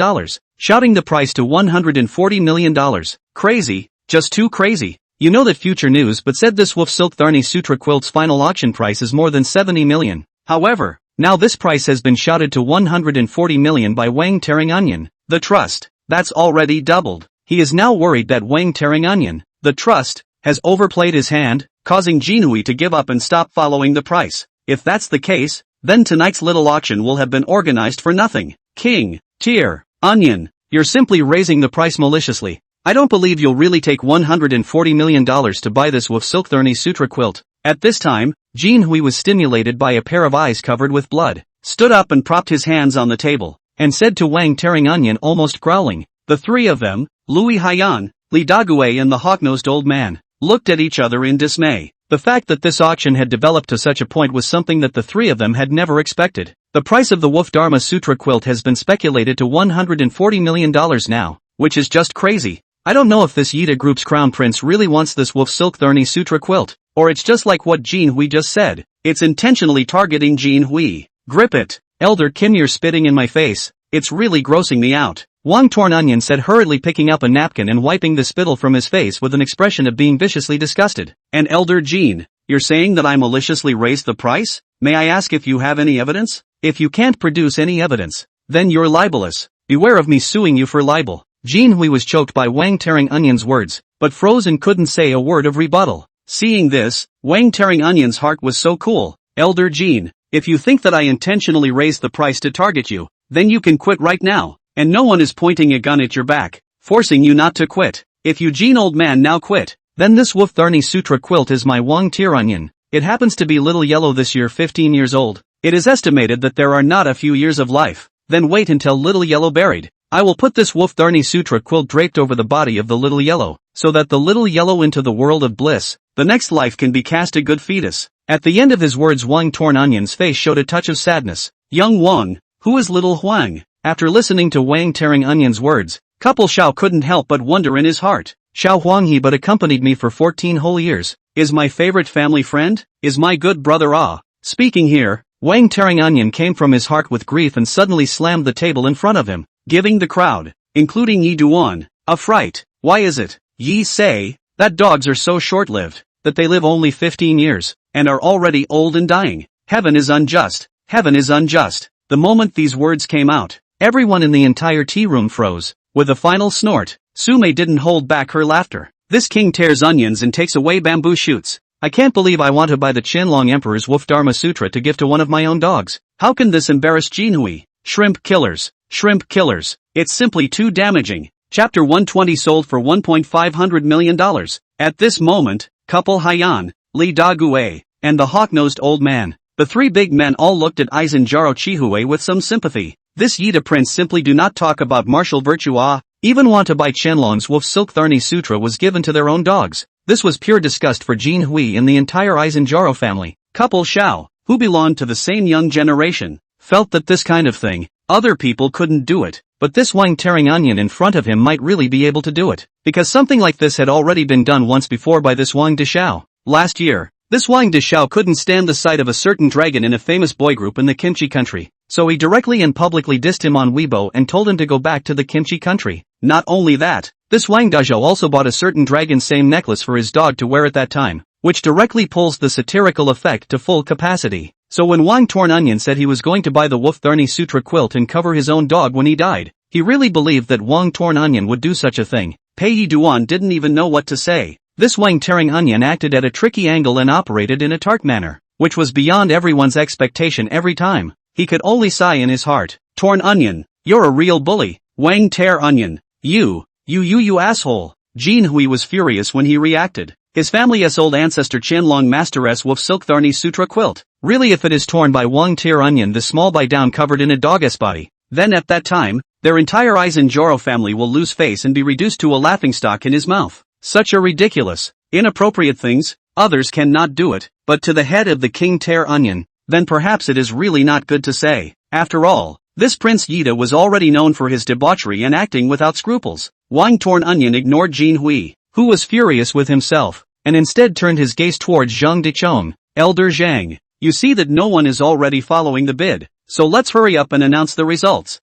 shouting the price to $140 million. Crazy, just too crazy. You know that Future News but said this Wolf Silk Therny Sutra quilt's final auction price is more than 70 million. However, now this price has been shouted to 140 million by Wang Tearing Onion, the trust. That's already doubled. He is now worried that Wang Tearing Onion, the trust, has overplayed his hand, causing Jinhui to give up and stop following the price. If that's the case, then tonight's little auction will have been organized for nothing. King, Tear, Onion, you're simply raising the price maliciously. I don't believe you'll really take $140 million to buy this Wolf Silk Therny Sutra quilt. At this time, Jean Hui was stimulated by a pair of eyes covered with blood, stood up and propped his hands on the table, and said to Wang Tearing Onion almost growling. The three of them, Louis Haiyan, Li Dagui and the hawk-nosed old man, looked at each other in dismay. The fact that this auction had developed to such a point was something that the three of them had never expected. The price of the Wolf Dharma Sutra quilt has been speculated to $140 million now, which is just crazy. I don't know if this Yida Group's crown prince really wants this Wolf Silk Therny Sutra quilt, or it's just like what Jean Hui just said. It's intentionally targeting Jean Hui. Grip it. Elder Kim, you're spitting in my face. It's really grossing me out. Wang Torn Onion said, hurriedly picking up a napkin and wiping the spittle from his face with an expression of being viciously disgusted. And Elder Jean, you're saying that I maliciously raised the price? May I ask if you have any evidence? If you can't produce any evidence, then you're libelous. Beware of me suing you for libel. Jean Hui was choked by Wang Tearing Onion's words, but froze and couldn't say a word of rebuttal. Seeing this, Wang Tearing Onion's heart was so cool. Elder Jean, if you think that I intentionally raised the price to target you, then you can quit right now, and no one is pointing a gun at your back, forcing you not to quit. If you Jean old man now quit, then this Wolf Therny Sutra quilt is my Wang Tear Onion. It happens to be Little Yellow this year 15 years old. It is estimated that there are not a few years of life. Then wait until Little Yellow buried. I will put this Wolf Therny Sutra quilt draped over the body of the Little Yellow, so that the Little Yellow into the world of bliss, the next life can be cast a good fetus. At the end of his words, Wang Torn Onion's face showed a touch of sadness. Young Wang, who is Little Huang? After listening to Wang Tearing Onion's words, couple Xiao couldn't help but wonder in his heart. Xiao Huang, he but accompanied me for 14 whole years, is my favorite family friend, is my good brother. Speaking here, Wang Tearing Onion came from his heart with grief and suddenly slammed the table in front of him, giving the crowd, including Yi Duan, a fright. Why is it? Yi say, that dogs are so short-lived, that they live only 15 years, and are already old and dying. Heaven is unjust. Heaven is unjust. The moment these words came out, everyone in the entire tea room froze. With a final snort, Sume didn't hold back her laughter. This king tears onions and takes away bamboo shoots. I can't believe I want to buy the Qianlong Emperor's Wolf Dharma Sutra to give to one of my own dogs. How can this embarrass Jinhui? Shrimp killers. Shrimp killers. It's simply too damaging. Chapter 120 sold for $1.5 million. At this moment, couple Haiyan, Li Dague, and the hawk-nosed old man, the three big men all looked at Aizen Jaro Chihue with some sympathy. This Yida prince simply do not talk about martial virtue even want to buy Qianlong's Wolf Silk Tharni Sutra was given to their own dogs. This was pure disgust for Jin Hui and the entire Aizen Jaro family. Couple Xiao, who belonged to the same young generation, felt that this kind of thing, other people couldn't do it, but this wine tearing onion in front of him might really be able to do it, because something like this had already been done once before by this Wang Deshao. Last year, this Wang Deshao couldn't stand the sight of a certain dragon in a famous boy group in the kimchi country, so he directly and publicly dissed him on Weibo and told him to go back to the kimchi country. Not only that, this Wang Dezhou also bought a certain dragon same necklace for his dog to wear at that time, which directly pulls the satirical effect to full capacity. So when Wang Torn Onion said he was going to buy the Wolf Tharni Sutra quilt and cover his own dog when he died, he really believed that Wang Torn Onion would do such a thing. Pei Yi Duan didn't even know what to say. This Wang Tearing Onion acted at a tricky angle and operated in a tart manner, which was beyond everyone's expectation every time. He could only sigh in his heart. Torn Onion, you're a real bully. Wang Tear Onion, you asshole. Jin Hui was furious when he reacted. His family's old ancestor Qianlong Masteress Wolf Silk Tharni Sutra quilt. Really, if it is torn by Wang Tear Onion the small by down covered in a dog's body, then at that time, their entire Aizen Joro family will lose face and be reduced to a laughingstock in his mouth. Such a ridiculous, inappropriate things, others cannot do it, but to the head of the King Tear Onion, then perhaps it is really not good to say. After all, this Prince Yida was already known for his debauchery and acting without scruples. Wang Torn Onion ignored Jin Hui, who was furious with himself, and instead turned his gaze towards Zhang Dichong. Elder Zhang, you see that no one is already following the bid, so let's hurry up and announce the results.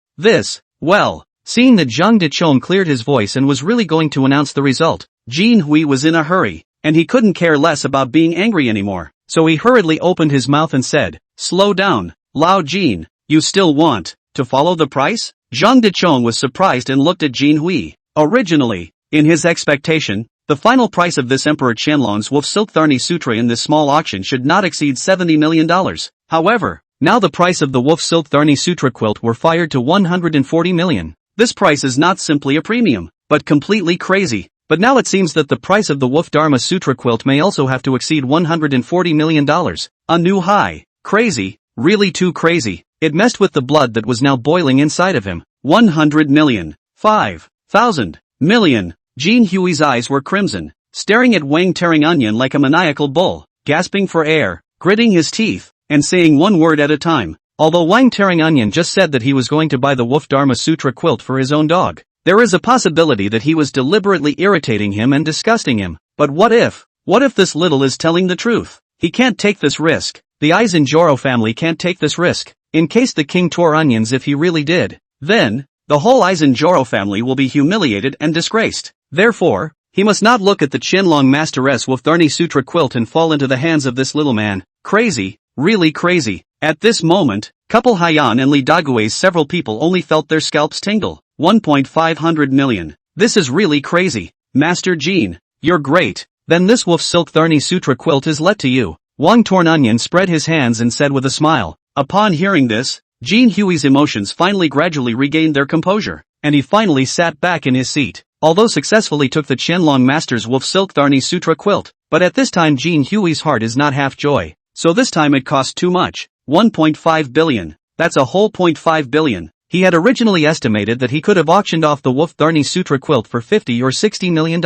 Seeing that Zhang Dichong cleared his voice and was really going to announce the result, Jin Hui was in a hurry, and he couldn't care less about being angry anymore, so he hurriedly opened his mouth and said, "Slow down, Lao Jin, you still want to follow the price?" Zhang Dichong was surprised and looked at Jin Hui. Originally, in his expectation, the final price of this Emperor Qianlong's Wolf Silk Tharni Sutra in this small auction should not exceed $70 million. However, now the price of the Wolf Silk Tharni Sutra quilt were fired to $140 million. This price is not simply a premium, but completely crazy. But now it seems that the price of the Wolf Dharma Sutra quilt may also have to exceed $140 million. A new high. Crazy, really too crazy. It messed with the blood that was now boiling inside of him. 100 million. 5,000 million. Jin Hui's eyes were crimson, staring at Wang Tearing Onion like a maniacal bull, gasping for air, gritting his teeth, and saying one word at a time. Although Wang Tearing Onion just said that he was going to buy the Wolf Dharma Sutra quilt for his own dog, there is a possibility that he was deliberately irritating him and disgusting him. But what if this little is telling the truth? He can't take this risk. The Aizen Joro family can't take this risk. In case the king tore onions, if he really did, then the whole Aizen Joro family will be humiliated and disgraced. Therefore, he must not look at the Qianlong Masteress Wolf Tharni Sutra quilt and fall into the hands of this little man. Crazy, really crazy. At this moment, couple Haiyan and Li Dague's several people only felt their scalps tingle. 1.5 million. This is really crazy. Master Jean, you're great. Then this Wolf Silk Tharni Sutra quilt is let to you. Wang Torn Onion spread his hands and said with a smile. Upon hearing this, Jin Hui's emotions finally gradually regained their composure, and he finally sat back in his seat. Although successfully took the Qianlong Master's Wolf Silk Tharni Sutra quilt, but at this time Jin Hui's heart is not half joy. So this time it cost too much. 1.5 billion. That's a whole 0.5 billion. He had originally estimated that he could have auctioned off the Wolf Tharni Sutra quilt for $50 or $60 million.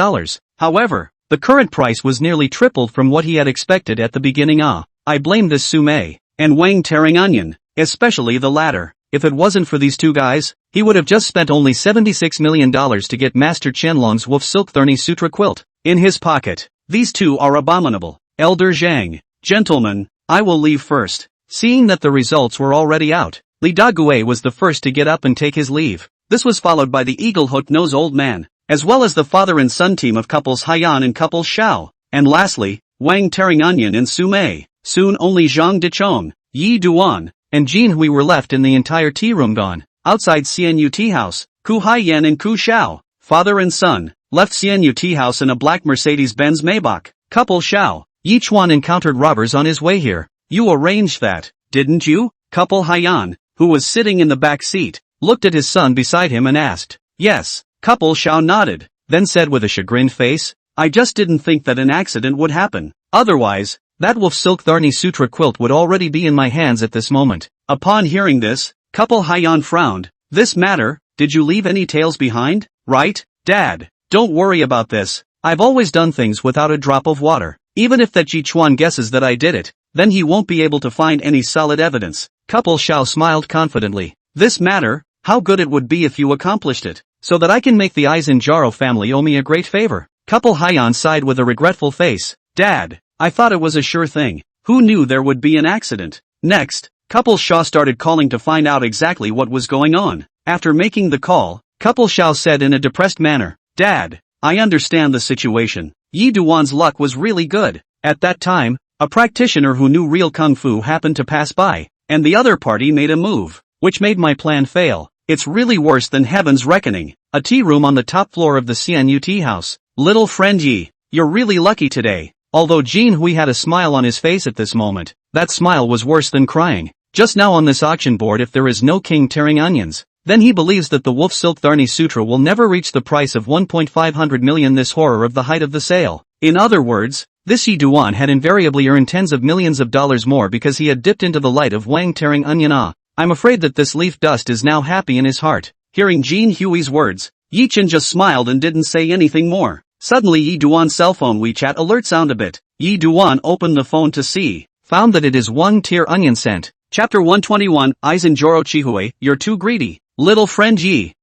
However, the current price was nearly tripled from what he had expected at the beginning. I blame this Sume and Wang Tearing Onion, especially the latter. If it wasn't for these two guys, he would have just spent only $76 million to get Master Qianlong's Wolf Silk Tharni Sutra quilt in his pocket. These two are abominable. Elder Zhang, gentlemen, I will leave first. Seeing that the results were already out, Li Dague was the first to get up and take his leave. This was followed by the eagle-hooked-nosed old man, as well as the father and son team of couples Haiyan and couples Xiao, and lastly, Wang Tearing Onion and Su Mei. Soon only Zhang Dichong, Yi Duan, and Jin Hui were left in the entire tea room gone. Outside Xianyu Tea House, Ku Haiyan and Ku Xiao, father and son, left Xianyu Tea House in a black Mercedes-Benz Maybach. Couple Xiao, Yi Chuan encountered robbers on his way here. You arranged that, didn't you? Couple Haiyan, who was sitting in the back seat, looked at his son beside him and asked. Yes. Couple Xiao nodded, then said with a chagrined face, I just didn't think that an accident would happen. Otherwise, that wolf silk Tharni Sutra quilt would already be in my hands at this moment. Upon hearing this, Couple Haiyan frowned. This matter, did you leave any tails behind? Right, Dad? Don't worry about this. I've always done things without a drop of water. Even if that Ji Chuan guesses that I did it, then he won't be able to find any solid evidence. Couple Xiao smiled confidently. This matter, how good it would be if you accomplished it, so that I can make the Aizenjaro family owe me a great favor. Couple Haiyan sighed with a regretful face. Dad, I thought it was a sure thing. Who knew there would be an accident? Next, Couple Xiao started calling to find out exactly what was going on. After making the call, Couple Xiao said in a depressed manner, Dad, I understand the situation. Yi Duan's luck was really good. At that time, a practitioner who knew real kung fu happened to pass by, and the other party made a move, which made my plan fail. It's really worse than heaven's reckoning. A tea room on the top floor of the Xianyu Tea House. Little friend Yi, you're really lucky today. Although Jin Hui had a smile on his face at this moment, that smile was worse than crying. Just now on this auction board, if there is no king tearing onions, then he believes that the wolf silk Tharni Sutra will never reach the price of 1.5 million, this horror of the height of the sale. In other words, this Yi Duan had invariably earned tens of millions of dollars more because he had dipped into the light of Wang tearing onion. I'm afraid that this leaf dust is now happy in his heart. Hearing Jin Hui's words, Yi Chen just smiled and didn't say anything more. Suddenly Yi Duan's cell phone WeChat alert sounded a bit. Yi Duan opened the phone to see, found that it is Wang Tear Onion sent. Chapter 121, Aizenjoro Chihui, you're too greedy. Little friend Yi,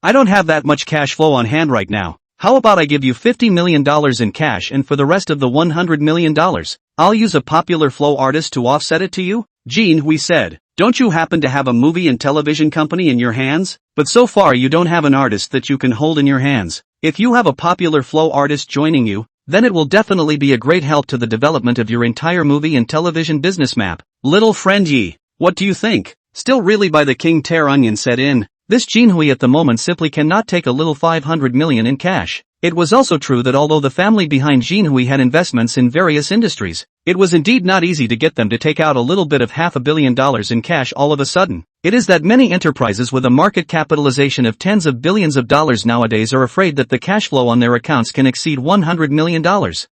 I don't have that much cash flow on hand right now. How about I give you $50 million in cash, and for the rest of the $100 million, I'll use a popular flow artist to offset it to you? Jin Hui said, don't you happen to have a movie and television company in your hands? But so far you don't have an artist that you can hold in your hands. If you have a popular flow artist joining you, then it will definitely be a great help to the development of your entire movie and television business map. Little friend Yi, what do you think? Still really by the king tear onion set in. This Jin Hui at the moment simply cannot take a little 500 million in cash. It was also true that although the family behind Jin Hui had investments in various industries, it was indeed not easy to get them to take out a little bit of $500 million in cash all of a sudden. It is that many enterprises with a market capitalization of tens of billions of dollars nowadays are afraid that the cash flow on their accounts can exceed $100 million.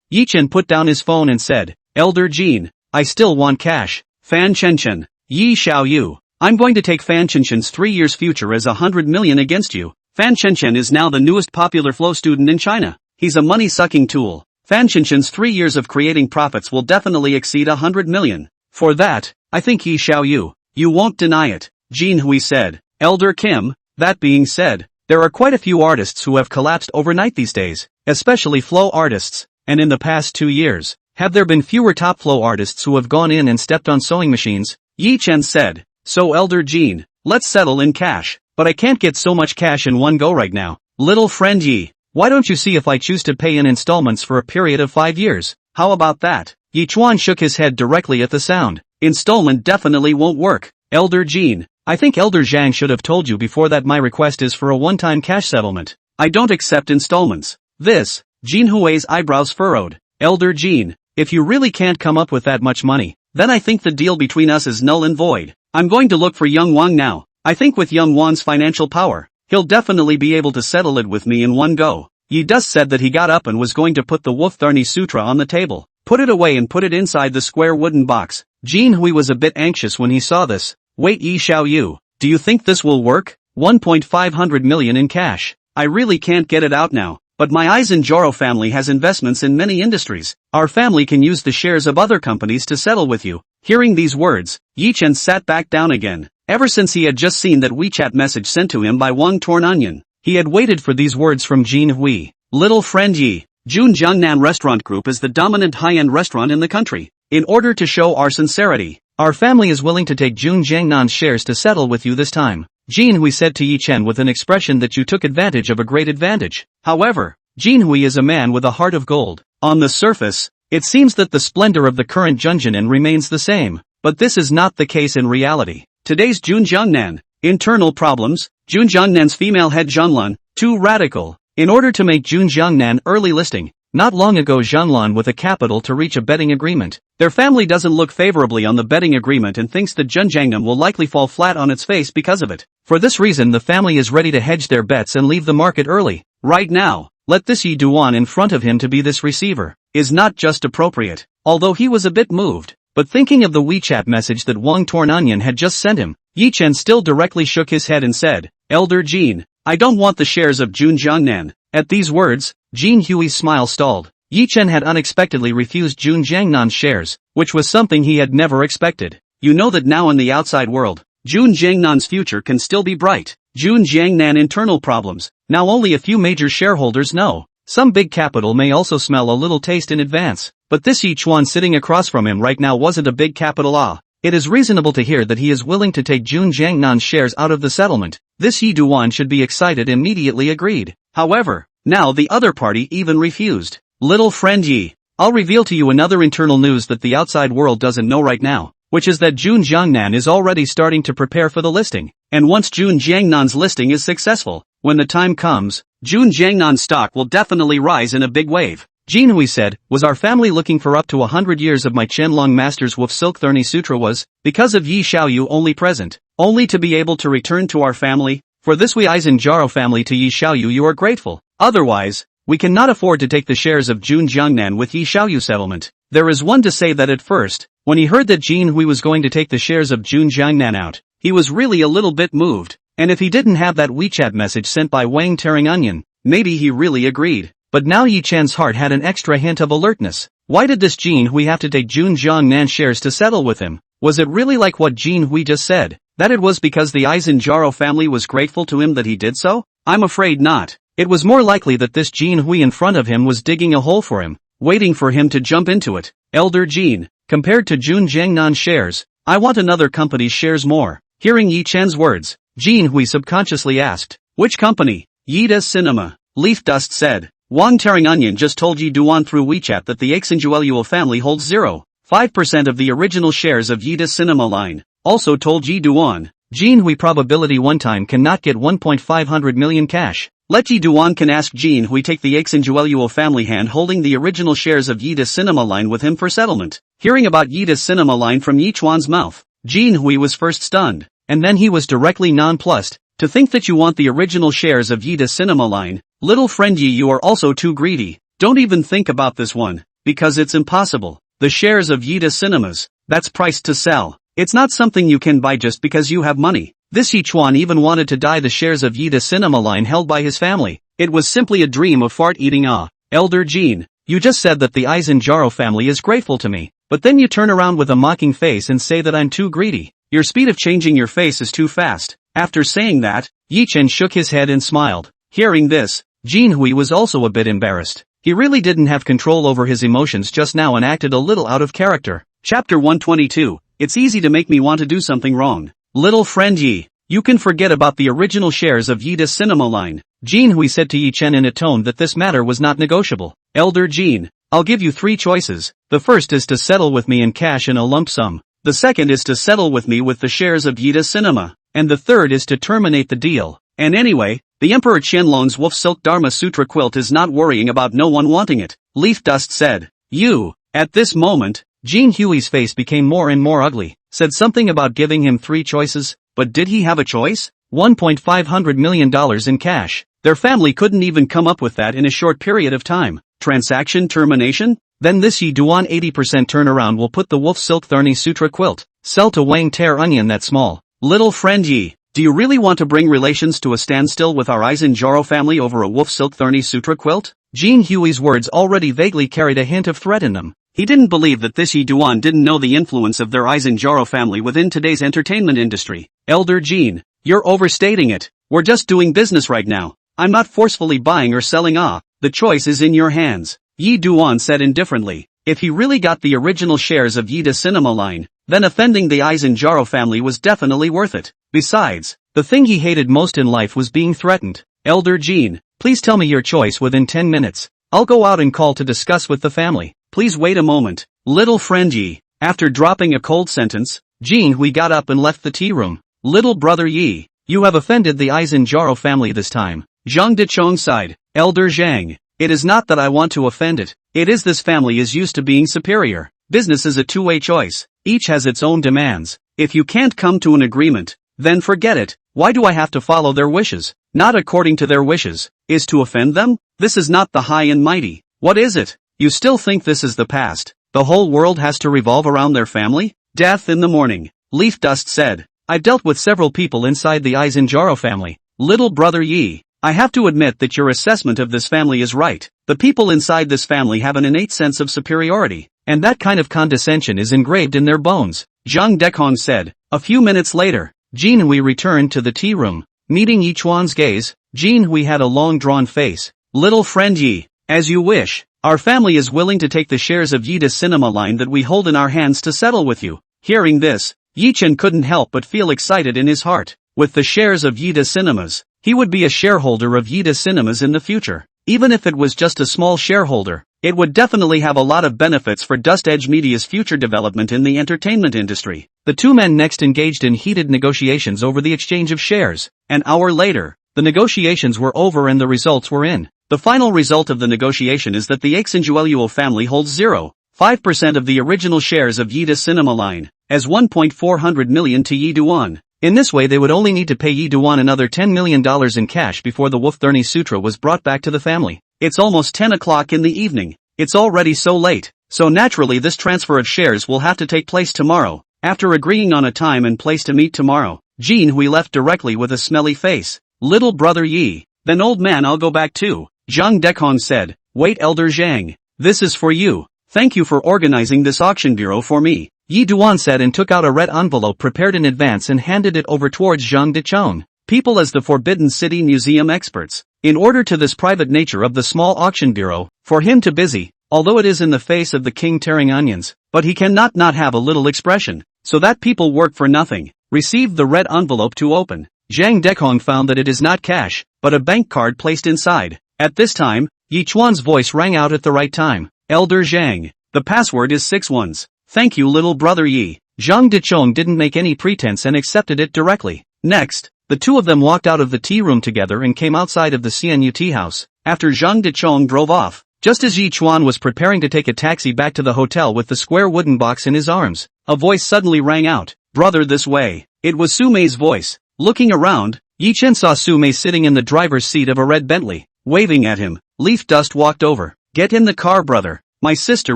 Yi Chen put down his phone and said, Elder Jin, I still want cash. Fan Chenchen, Yi Xiaoyu, I'm going to take Fan Chenchen's 3 years future as 100 million against you. Fan Chenchen is now the newest popular flow student in China. He's a money-sucking tool. Fan Chenchen's 3 years of creating profits will definitely exceed 100 million. For that, I think Yi Xiaoyu, you won't deny it. Jin Hui said. Elder Kim, that being said, there are quite a few artists who have collapsed overnight these days, especially flow artists, and in the past 2 years, have there been fewer top flow artists who have gone in and stepped on sewing machines? Yi Chen said. So Elder Jin, let's settle in cash. But I can't get so much cash in one go right now. Little friend Yi, why don't you see if I choose to pay in installments for a period of 5 years? How about that? Yi Chuan shook his head directly at the sound. Installment definitely won't work. Elder Jin, I think Elder Zhang should have told you before that my request is for a one-time cash settlement. I don't accept installments. This, Jin Hui's eyebrows furrowed. Elder Jin, if you really can't come up with that much money, then I think the deal between us is null and void. I'm going to look for Young Wang now. I think with Young Wan's financial power, he'll definitely be able to settle it with me in one go. Yi Dus said that he got up and was going to put the Wolf Tharni Sutra on the table, put it away and put it inside the square wooden box. Jin Hui was a bit anxious when he saw this. Wait Yi Xiaoyu, do you think this will work? 1.5 million in cash. I really can't get it out now, but my Aizenjaro family has investments in many industries. Our family can use the shares of other companies to settle with you. Hearing these words, Yi Chen sat back down again. Ever since he had just seen that WeChat message sent to him by Wang Torn Onion, he had waited for these words from Jin Hui. Little friend Yi, Jun Jiangnan Restaurant Group is the dominant high-end restaurant in the country. In order to show our sincerity, our family is willing to take Jun Jiangnan's shares to settle with you this time. Jin Hui said to Yi Chen with an expression that you took advantage of a great advantage. However, Jin Hui is a man with a heart of gold. On the surface, it seems that the splendor of the current Junjianan remains the same, but this is not the case in reality. Today's Jun Jiangnan. Internal problems. Jun Jiangnan's female head Zhanlan, too radical. In order to make Jun Jiangnan early listing, not long ago Zhanlan with a capital to reach a betting agreement. Their family doesn't look favorably on the betting agreement and thinks that Jun Jiangnan will likely fall flat on its face because of it. For this reason the family is ready to hedge their bets and leave the market early. Right now, let this Yi Duan in front of him to be this receiver, is not just appropriate. Although he was a bit moved, but thinking of the WeChat message that Wang Tornanian had just sent him, Yi Chen still directly shook his head and said, Elder Jin, I don't want the shares of Jun Jiangnan. At these words, Jin Hui's smile stalled. Yi Chen had unexpectedly refused Jun Jiangnan's shares, which was something he had never expected. You know that now in the outside world, Jun Jiangnan's future can still be bright. Jun Jiangnan internal problems, now only a few major shareholders know. Some big capital may also smell a little taste in advance, but this Yi Chuan sitting across from him right now wasn't a big capital. It is reasonable to hear that he is willing to take Jun Jiangnan's shares out of the settlement. This Yi Duan should be excited immediately agreed. However, now the other party even refused. Little friend Yi, I'll reveal to you another internal news that the outside world doesn't know right now, which is that Jun Jiangnan is already starting to prepare for the listing. And once Jun Jiangnan's listing is successful, when the time comes, Jun Jiangnan's stock will definitely rise in a big wave. Jin Hui said, was our family looking for up to 100 years of my Qianlong master's Wolf Silk Thorny Sutra was, because of Yi Xiaoyu only present, only to be able to return to our family. For this we Eisen Jaro family to Yi Xiaoyu you are grateful. Otherwise, we cannot afford to take the shares of Jun Jiangnan with Yi Xiaoyu settlement. There is one to say that at first, when he heard that Jin Hui was going to take the shares of Jun Jiangnan out, he was really a little bit moved, and if he didn't have that WeChat message sent by Wang Tearing Onion, maybe he really agreed. But now Yi Chen's heart had an extra hint of alertness. Why did this Jin Hui have to take Jun Jiangnan shares to settle with him? Was it really like what Jin Hui just said, that it was because the Eisen Jaro family was grateful to him that he did so? I'm afraid not. It was more likely that this Jin Hui in front of him was digging a hole for him, waiting for him to jump into it. Elder Jin, compared to Jun Jiangnan's shares, I want another company's shares more. Hearing Yi Chen's words, Jin Hui subconsciously asked, which company? Yida Cinema. Leaf Dust said. Wang Tearing Onion just told Yi Duan through WeChat that the Aixinjueluo family holds 0.5% of the original shares of Yida Cinema line. Also told Yi Duan, Jin Hui probability one time cannot get 1.500 million cash. Let Yi Duan can ask Jin Hui take the Aixinjueluo family hand holding the original shares of Yida Cinema line with him for settlement. Hearing about Yida Cinema line from Yi Chuan's mouth, Jin Hui was first stunned, and then he was directly nonplussed. To think that you want the original shares of Yida Cinema line, little friend Yi, you are also too greedy. Don't even think about this one, because it's impossible. The shares of Yida Cinemas, that's priced to sell. It's not something you can buy just because you have money. This Yi Chuan even wanted to buy the shares of Yida Cinema line held by his family. It was simply a dream of fart-eating. Elder Jin, you just said that the Eisen Jaro family is grateful to me, but then you turn around with a mocking face and say that I'm too greedy. Your speed of changing your face is too fast. After saying that, Yi Chen shook his head and smiled. Hearing this, Jin Hui was also a bit embarrassed. He really didn't have control over his emotions just now and acted a little out of character. Chapter 122, It's easy to make me want to do something wrong. Little friend Yi, you can forget about the original shares of Yida Cinema line. Jin Hui said to Yi Chen in a tone that this matter was not negotiable. Elder Jin, I'll give you 3 choices. The first is to settle with me in cash in a lump sum. The second is to settle with me with the shares of Yida Cinema. And the third is to terminate the deal. And anyway, the Emperor Qianlong's Wolf Silk Dharma Sutra quilt is not worrying about no one wanting it. Leaf Dust said. You, at this moment, Jin Hui's face became more and more ugly, said something about giving him 3 choices, but did he have a choice? $1.5 million in cash. Their family couldn't even come up with that in a short period of time. Transaction termination? Then this Yi Duan 80% turnaround will put the Wolf Silk Thorny Sutra quilt, sell to Wang Tear Onion that small. Little friend Yi, do you really want to bring relations to a standstill with our Eisen Jaro family over a Wolf Silk Thorny Sutra quilt? Jin Hui's words already vaguely carried a hint of threat in them. He didn't believe that this Yi Duan didn't know the influence of their Eisen Jaro family within today's entertainment industry. Elder Jin, you're overstating it. We're just doing business right now. I'm not forcefully buying or selling. The choice is in your hands. Yi Duan said indifferently. If he really got the original shares of Yida Cinema line, then offending the Aizenjaro family was definitely worth it. Besides, the thing he hated most in life was being threatened. Elder Jean, please tell me your choice within 10 minutes. I'll go out and call to discuss with the family. Please wait a moment. Little friend Yi. After dropping a cold sentence, Jean Hui got up and left the tea room. Little brother Yi, you have offended the Aizenjaro family this time. Zhang Dechong sighed. Elder Zhang, it is not that I want to offend it. It is this family is used to being superior. Business is a two-way choice. Each has its own demands. If you can't come to an agreement, then forget it. Why do I have to follow their wishes? Not according to their wishes. Is to offend them? This is not the high and mighty. What is it? You still think this is the past? The whole world has to revolve around their family? Death in the morning. Leaf Dust said. I've dealt with several people inside the Aizenjaro family. Little brother Yi, I have to admit that your assessment of this family is right. The people inside this family have an innate sense of superiority, and that kind of condescension is engraved in their bones. Zhang Dekong said. A few minutes later, Jin Hui returned to the tea room. Meeting Yichuan's gaze, Jin Hui had a long-drawn face. Little friend Yi, as you wish. Our family is willing to take the shares of Yida Cinema Line that we hold in our hands to settle with you. Hearing this, Yichen couldn't help but feel excited in his heart. With the shares of Yida Cinemas, he would be a shareholder of Yida Cinemas in the future. Even if it was just a small shareholder, it would definitely have a lot of benefits for Dust Edge Media's future development in the entertainment industry. The two men next engaged in heated negotiations over the exchange of shares. An hour later, the negotiations were over and the results were in. The final result of the negotiation is that the Aixinjueluo family holds 0.5% of the original shares of Yida Cinema Line, as 1.400 million to Yi Duan. In this way they would only need to pay Yi Duan another $10 million in cash before the Wolf-Thurny Sutra was brought back to the family. It's almost 10 o'clock in the evening. It's already so late. So naturally this transfer of shares will have to take place tomorrow. After agreeing on a time and place to meet tomorrow, Jin Hui left directly with a smelly face. Little brother Yi, then old man I'll go back too. Zhang Dekong said. Wait Elder Zhang. This is for you. Thank you for organizing this auction bureau for me. Yi Duan said and took out a red envelope prepared in advance and handed it over towards Zhang Dechong. People as the Forbidden City Museum experts. In order to this private nature of the small auction bureau, for him to busy, although it is in the face of the king tearing onions, but he cannot not have a little expression, so that people work for nothing. Received the red envelope to open. Zhang Dekong found that it is not cash, but a bank card placed inside. At this time, Yichuan's voice rang out at the right time. Elder Zhang, the password is 6 ones. Thank you little brother Yi. Zhang Dechong didn't make any pretense and accepted it directly. Next, the two of them walked out of the tea room together and came outside of the CNU tea house. After Zhang Dechong drove off, just as Yichuan was preparing to take a taxi back to the hotel with the square wooden box in his arms, a voice suddenly rang out. Brother this way. It was Sumei's voice. Looking around, Yichen saw Sumei sitting in the driver's seat of a red Bentley. Waving at him, Leaf Dust walked over. Get in the car brother. My sister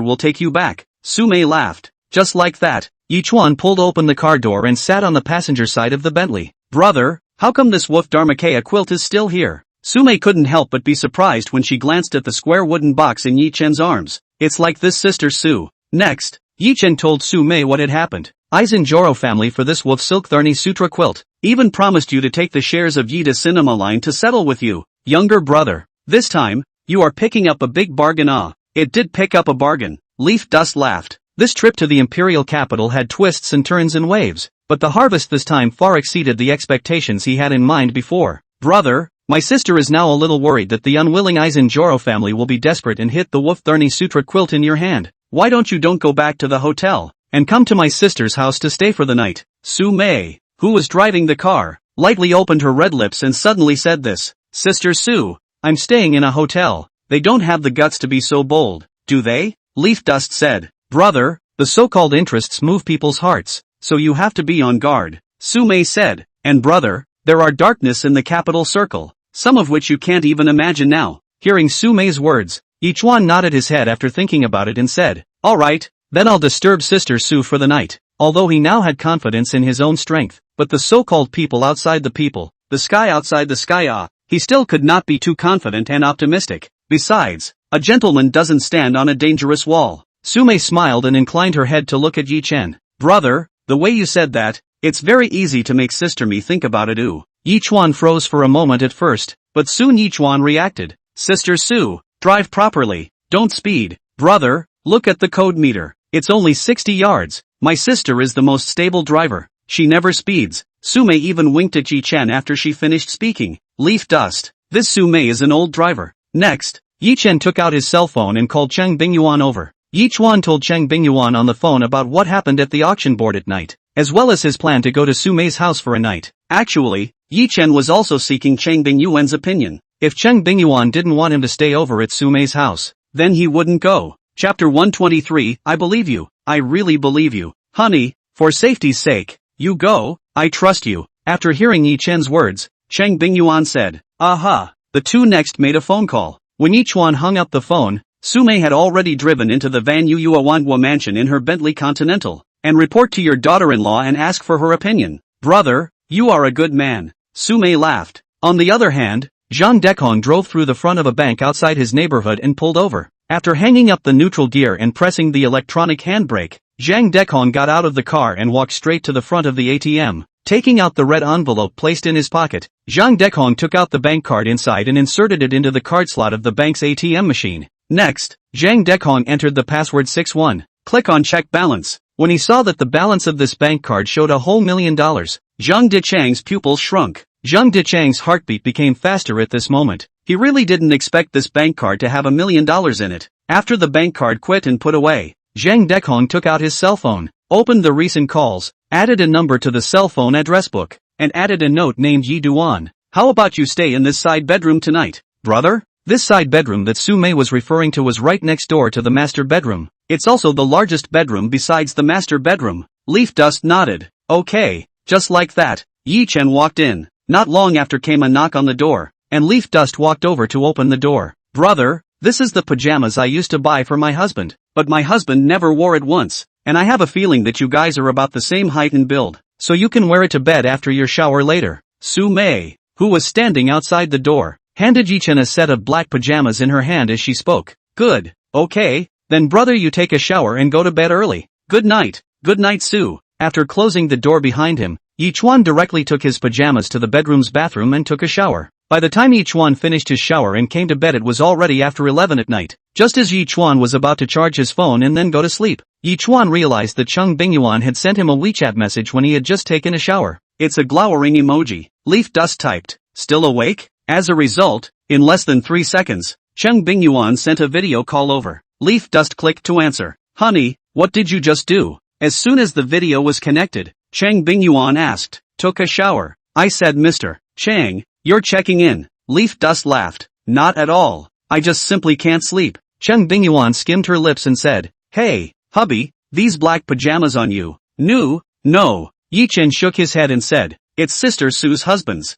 will take you back. Sumei laughed. Just like that, Yichuan pulled open the car door and sat on the passenger side of the Bentley. Brother, how come this Wolf Dharmakaya quilt is still here? Sumei couldn't help but be surprised when she glanced at the square wooden box in Yichen's arms. It's like this sister Su. Next, Yichen told Sumei what had happened. Aizenjoro family for this Wolf Silk Thurny Sutra quilt. Even promised you to take the shares of Yida Cinema Line to settle with you. Younger brother. This time, you are picking up a big bargain. It did pick up a bargain. Leaf Dust laughed. This trip to the imperial capital had twists and turns and waves, but the harvest this time far exceeded the expectations he had in mind before. Brother, my sister is now a little worried that the unwilling Aizenjoro family will be desperate and hit the Wolf-Thurny Sutra quilt in your hand. Why don't go back to the hotel, and come to my sister's house to stay for the night? Su Mei, who was driving the car, lightly opened her red lips and suddenly said this. Sister Su, I'm staying in a hotel. They don't have the guts to be so bold, do they? Leaf Dust said. Brother, the so-called interests move people's hearts, so you have to be on guard. Su Mei said. And brother, there are darkness in the capital circle, some of which you can't even imagine now. Hearing Su Mei's words, Yichuan nodded his head after thinking about it and said, Alright, then I'll disturb Sister Su for the night. Although he now had confidence in his own strength, but the so-called people outside the people, the sky outside the sky, he still could not be too confident and optimistic. Besides, a gentleman doesn't stand on a dangerous wall. Sumei smiled and inclined her head to look at Yichen. Brother, the way you said that, it's very easy to make Sister Me think about it. Yichuan froze for a moment at first, but soon Yichuan reacted. Sister Su, drive properly, don't speed. Brother, look at the code meter. It's only 60 yards. My sister is the most stable driver. She never speeds. Sume even winked at Yi Chen after she finished speaking. Leaf dust. This Sume is an old driver. Next, Yi Chen took out his cell phone and called Cheng Bingyuan over. Yi Chuan told Cheng Bingyuan on the phone about what happened at the auction board at night, as well as his plan to go to Sume's house for a night. Actually, Yi Chen was also seeking Cheng Bingyuan's opinion. If Cheng Bingyuan didn't want him to stay over at Sume's house, then he wouldn't go. Chapter 123, I believe you. I really believe you. Honey, for safety's sake, you go, I trust you. After hearing Yi Chen's words, Cheng Bingyuan said, aha. The two next made a phone call. When Yi Chuan hung up the phone, Sume had already driven into the Van Yuanhua mansion in her Bentley Continental, and report to your daughter-in-law and ask for her opinion. Brother, you are a good man. Sume laughed. On the other hand, Zhang Dekong drove through the front of a bank outside his neighborhood and pulled over. After hanging up the neutral gear and pressing the electronic handbrake, Zhang Dekong got out of the car and walked straight to the front of the ATM. Taking out the red envelope placed in his pocket, Zhang Dekong took out the bank card inside and inserted it into the card slot of the bank's ATM machine. Next, Zhang Dekong entered the password 61. Click on check balance. When he saw that the balance of this bank card showed a whole $1 million, Zhang Dechang's pupils shrunk. Zhang Dechang's heartbeat became faster at this moment. He really didn't expect this bank card to have $1 million in it. After the bank card quit and put away, Zhang Dekong took out his cell phone, opened the recent calls, added a number to the cell phone address book, and added a note named Yi Duan. How about you stay in this side bedroom tonight, brother? This side bedroom that Sume was referring to was right next door to the master bedroom. It's also the largest bedroom besides the master bedroom. Leaf Dust nodded. Okay, just like that, Yi Chen walked in. Not long after came a knock on the door, and Leaf Dust walked over to open the door. Brother, this is the pajamas I used to buy for my husband, but my husband never wore it once, and I have a feeling that you guys are about the same height and build, so you can wear it to bed after your shower later. Sume, who was standing outside the door, handed Yi Chen a set of black pajamas in her hand as she spoke. Good, okay, then brother you take a shower and go to bed early. Good night, Sue. After closing the door behind him, Yi Chuan directly took his pajamas to the bedroom's bathroom and took a shower. By the time Yi Chuan finished his shower and came to bed it was already after 11 at night. Just as Yi Chuan was about to charge his phone and then go to sleep, Yi Chuan realized that Cheng Bingyuan had sent him a WeChat message when he had just taken a shower. It's a glowering emoji. Leaf Dust typed, still awake? As a result, in less than 3 seconds, Cheng Bingyuan sent a video call over. Leaf Dust clicked to answer. Honey, what did you just do? As soon as the video was connected, Cheng Bingyuan asked, took a shower. I said Mr. Cheng, you're checking in. Leaf Dust laughed. Not at all. I just simply can't sleep. Cheng Bingyuan skimmed her lips and said, hey, hubby, these black pajamas on you. No. Yi Chen shook his head and said, it's Sister Sue's husband's.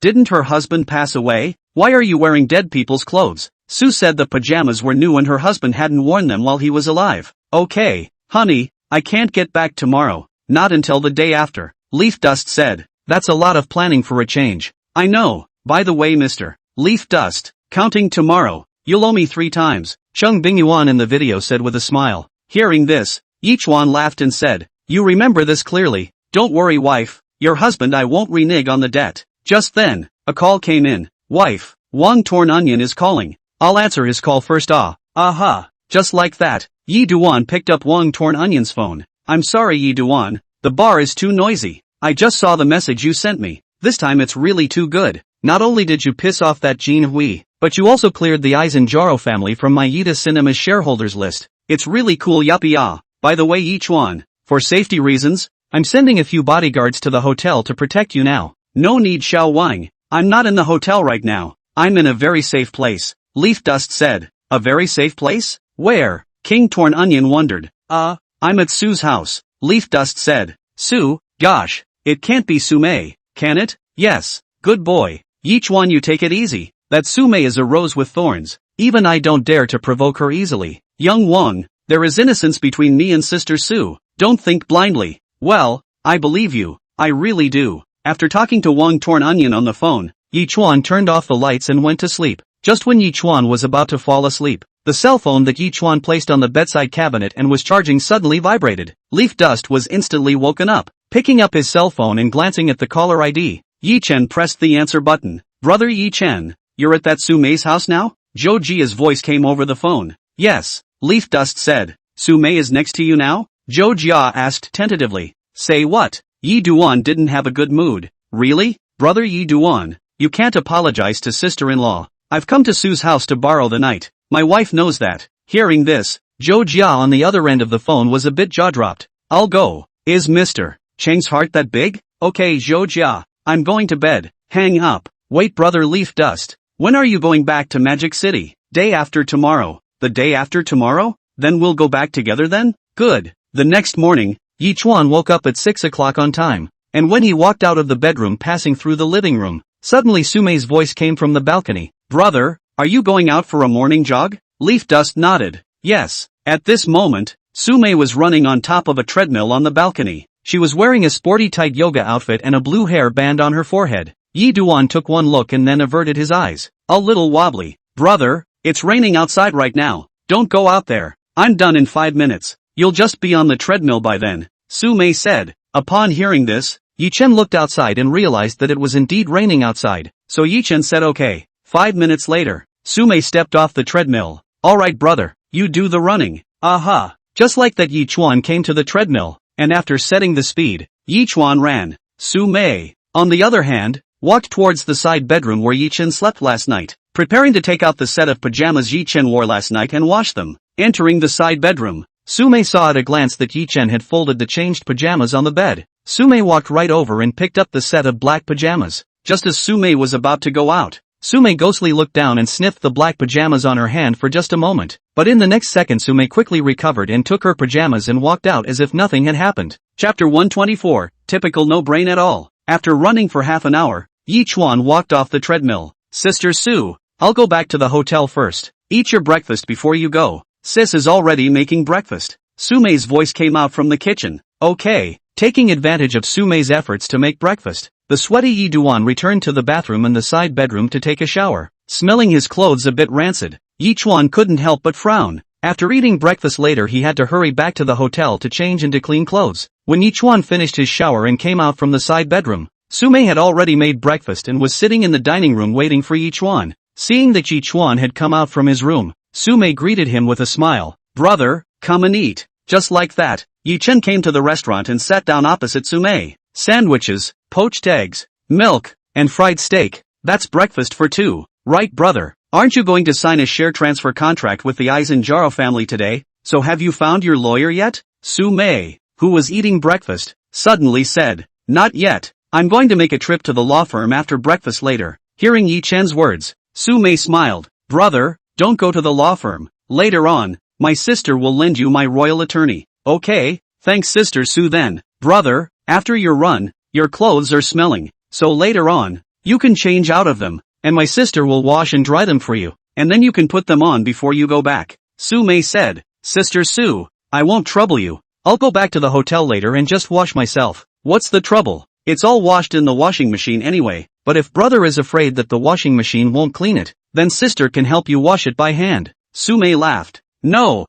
Didn't her husband pass away? Why are you wearing dead people's clothes? Sue said the pajamas were new and her husband hadn't worn them while he was alive. Okay, honey, I can't get back tomorrow. Not until the day after. Leaf Dust said, that's a lot of planning for a change. I know. By the way Mr. Leaf Dust, counting tomorrow, you'll owe me 3 times. Cheng Bingyuan in the video said with a smile. Hearing this, Yi Chuan laughed and said, you remember this clearly. Don't worry wife, your husband I won't renege on the debt. Just then, a call came in. Wife, Wang Torn Onion is calling. I'll answer his call first. Aha. Just like that, Yi Duan picked up Wang Torn Onion's phone. I'm sorry Yi Duan, the bar is too noisy. I just saw the message you sent me. This time it's really too good. Not only did you piss off that Jean Hui, but you also cleared the Aizenjaro family from Maeda Cinema's shareholders list. It's really cool yuppie By the way Yi Chuan, for safety reasons, I'm sending a few bodyguards to the hotel to protect you now. No need Xiao Wang, I'm not in the hotel right now. I'm in a very safe place. Leaf Dust said. A very safe place? Where? King Torn Onion wondered. I'm at Sue's house. Leaf Dust said. Sue? Gosh, it can't be Sume, can it? Yes, good boy. Yi Chuan you take it easy. That Sume is a rose with thorns. Even I don't dare to provoke her easily. Young Wang, there is innocence between me and Sister Sue. Don't think blindly. Well, I believe you. I really do. After talking to Wang Torn Onion on the phone, Yi Chuan turned off the lights and went to sleep. Just when Yi Chuan was about to fall asleep, the cell phone that Yi Chuan placed on the bedside cabinet and was charging suddenly vibrated. Leaf Dust was instantly woken up. Picking up his cell phone and glancing at the caller ID, Yi Chen pressed the answer button. Brother Yi Chen, you're at that Sume's house now? Zhou Jia's voice came over the phone. Yes, Leaf Dust said. Sume is next to you now? Zhou Jia asked tentatively. Say what? Yi Duan didn't have a good mood. Really? Brother Yi Duan, you can't apologize to sister-in-law. I've come to Sue's house to borrow the night. My wife knows that. Hearing this, Zhou Jia on the other end of the phone was a bit jaw-dropped. I'll go. Is Mr. Cheng's heart that big? Okay Zhou Jia, I'm going to bed. Hang up. Wait brother Leaf Dust. When are you going back to Magic City? Day after tomorrow. The day after tomorrow? Then we'll go back together then? Good. The next morning, Yi Chuan woke up at 6 o'clock on time. And when he walked out of the bedroom passing through the living room, suddenly Sumei's voice came from the balcony. Brother, are you going out for a morning jog? Leaf Dust nodded. Yes. At this moment, Sumei was running on top of a treadmill on the balcony. She was wearing a sporty tight yoga outfit and a blue hair band on her forehead. Yi Duan took one look and then averted his eyes. A little wobbly. Brother, it's raining outside right now. Don't go out there. I'm done in 5 minutes. You'll just be on the treadmill by then, Sumei said. Upon hearing this, Yi Chen looked outside and realized that it was indeed raining outside. So Yi Chen said okay. 5 minutes later, Sumei stepped off the treadmill. Alright brother, you do the running. Aha. Just like that Yi Chuan came to the treadmill, and after setting the speed, Yi Chuan ran. Sumei, on the other hand, walked towards the side bedroom where Yi Chen slept last night, preparing to take out the set of pajamas Yi Chen wore last night and wash them. Entering the side bedroom, Sumei saw at a glance that Yi Chen had folded the changed pajamas on the bed. Sumei walked right over and picked up the set of black pajamas. Just as Sumei was about to go out, Sumei ghostly looked down and sniffed the black pajamas on her hand for just a moment. But in the next second Sumei quickly recovered and took her pajamas and walked out as if nothing had happened. Chapter 124, typical no brain at all. After running for half an hour, Yi Chuan walked off the treadmill. Sister Sue, I'll go back to the hotel first. Eat your breakfast before you go. Sis is already making breakfast. Sumei's voice came out from the kitchen. Okay. Taking advantage of Sumei's efforts to make breakfast, the sweaty Yi Duan returned to the bathroom in the side bedroom to take a shower. Smelling his clothes a bit rancid, Yi Chuan couldn't help but frown. After eating breakfast later he had to hurry back to the hotel to change into clean clothes. When Yi Chuan finished his shower and came out from the side bedroom, Sumei had already made breakfast and was sitting in the dining room waiting for Yi Chuan. Seeing that Yi Chuan had come out from his room, Sumei greeted him with a smile. Brother, come and eat. Just like that, Yi Chen came to the restaurant and sat down opposite Sumei. Sandwiches, poached eggs, milk, and fried steak. That's breakfast for two, right brother? Aren't you going to sign a share transfer contract with the Aizenjaro family today? So have you found your lawyer yet? Sumei, who was eating breakfast, suddenly said. Not yet. I'm going to make a trip to the law firm after breakfast later. Hearing Yi Chen's words, Sumei smiled. Brother, don't go to the law firm. Later on, my sister will lend you my royal attorney. Okay, thanks Sister Sue then. Brother, after your run, your clothes are smelling, so later on, you can change out of them, and my sister will wash and dry them for you, and then you can put them on before you go back. Sumei said. Sister Sue, I won't trouble you. I'll go back to the hotel later and just wash myself. What's the trouble? It's all washed in the washing machine anyway, but if brother is afraid that the washing machine won't clean it, then sister can help you wash it by hand. Sumei laughed. No,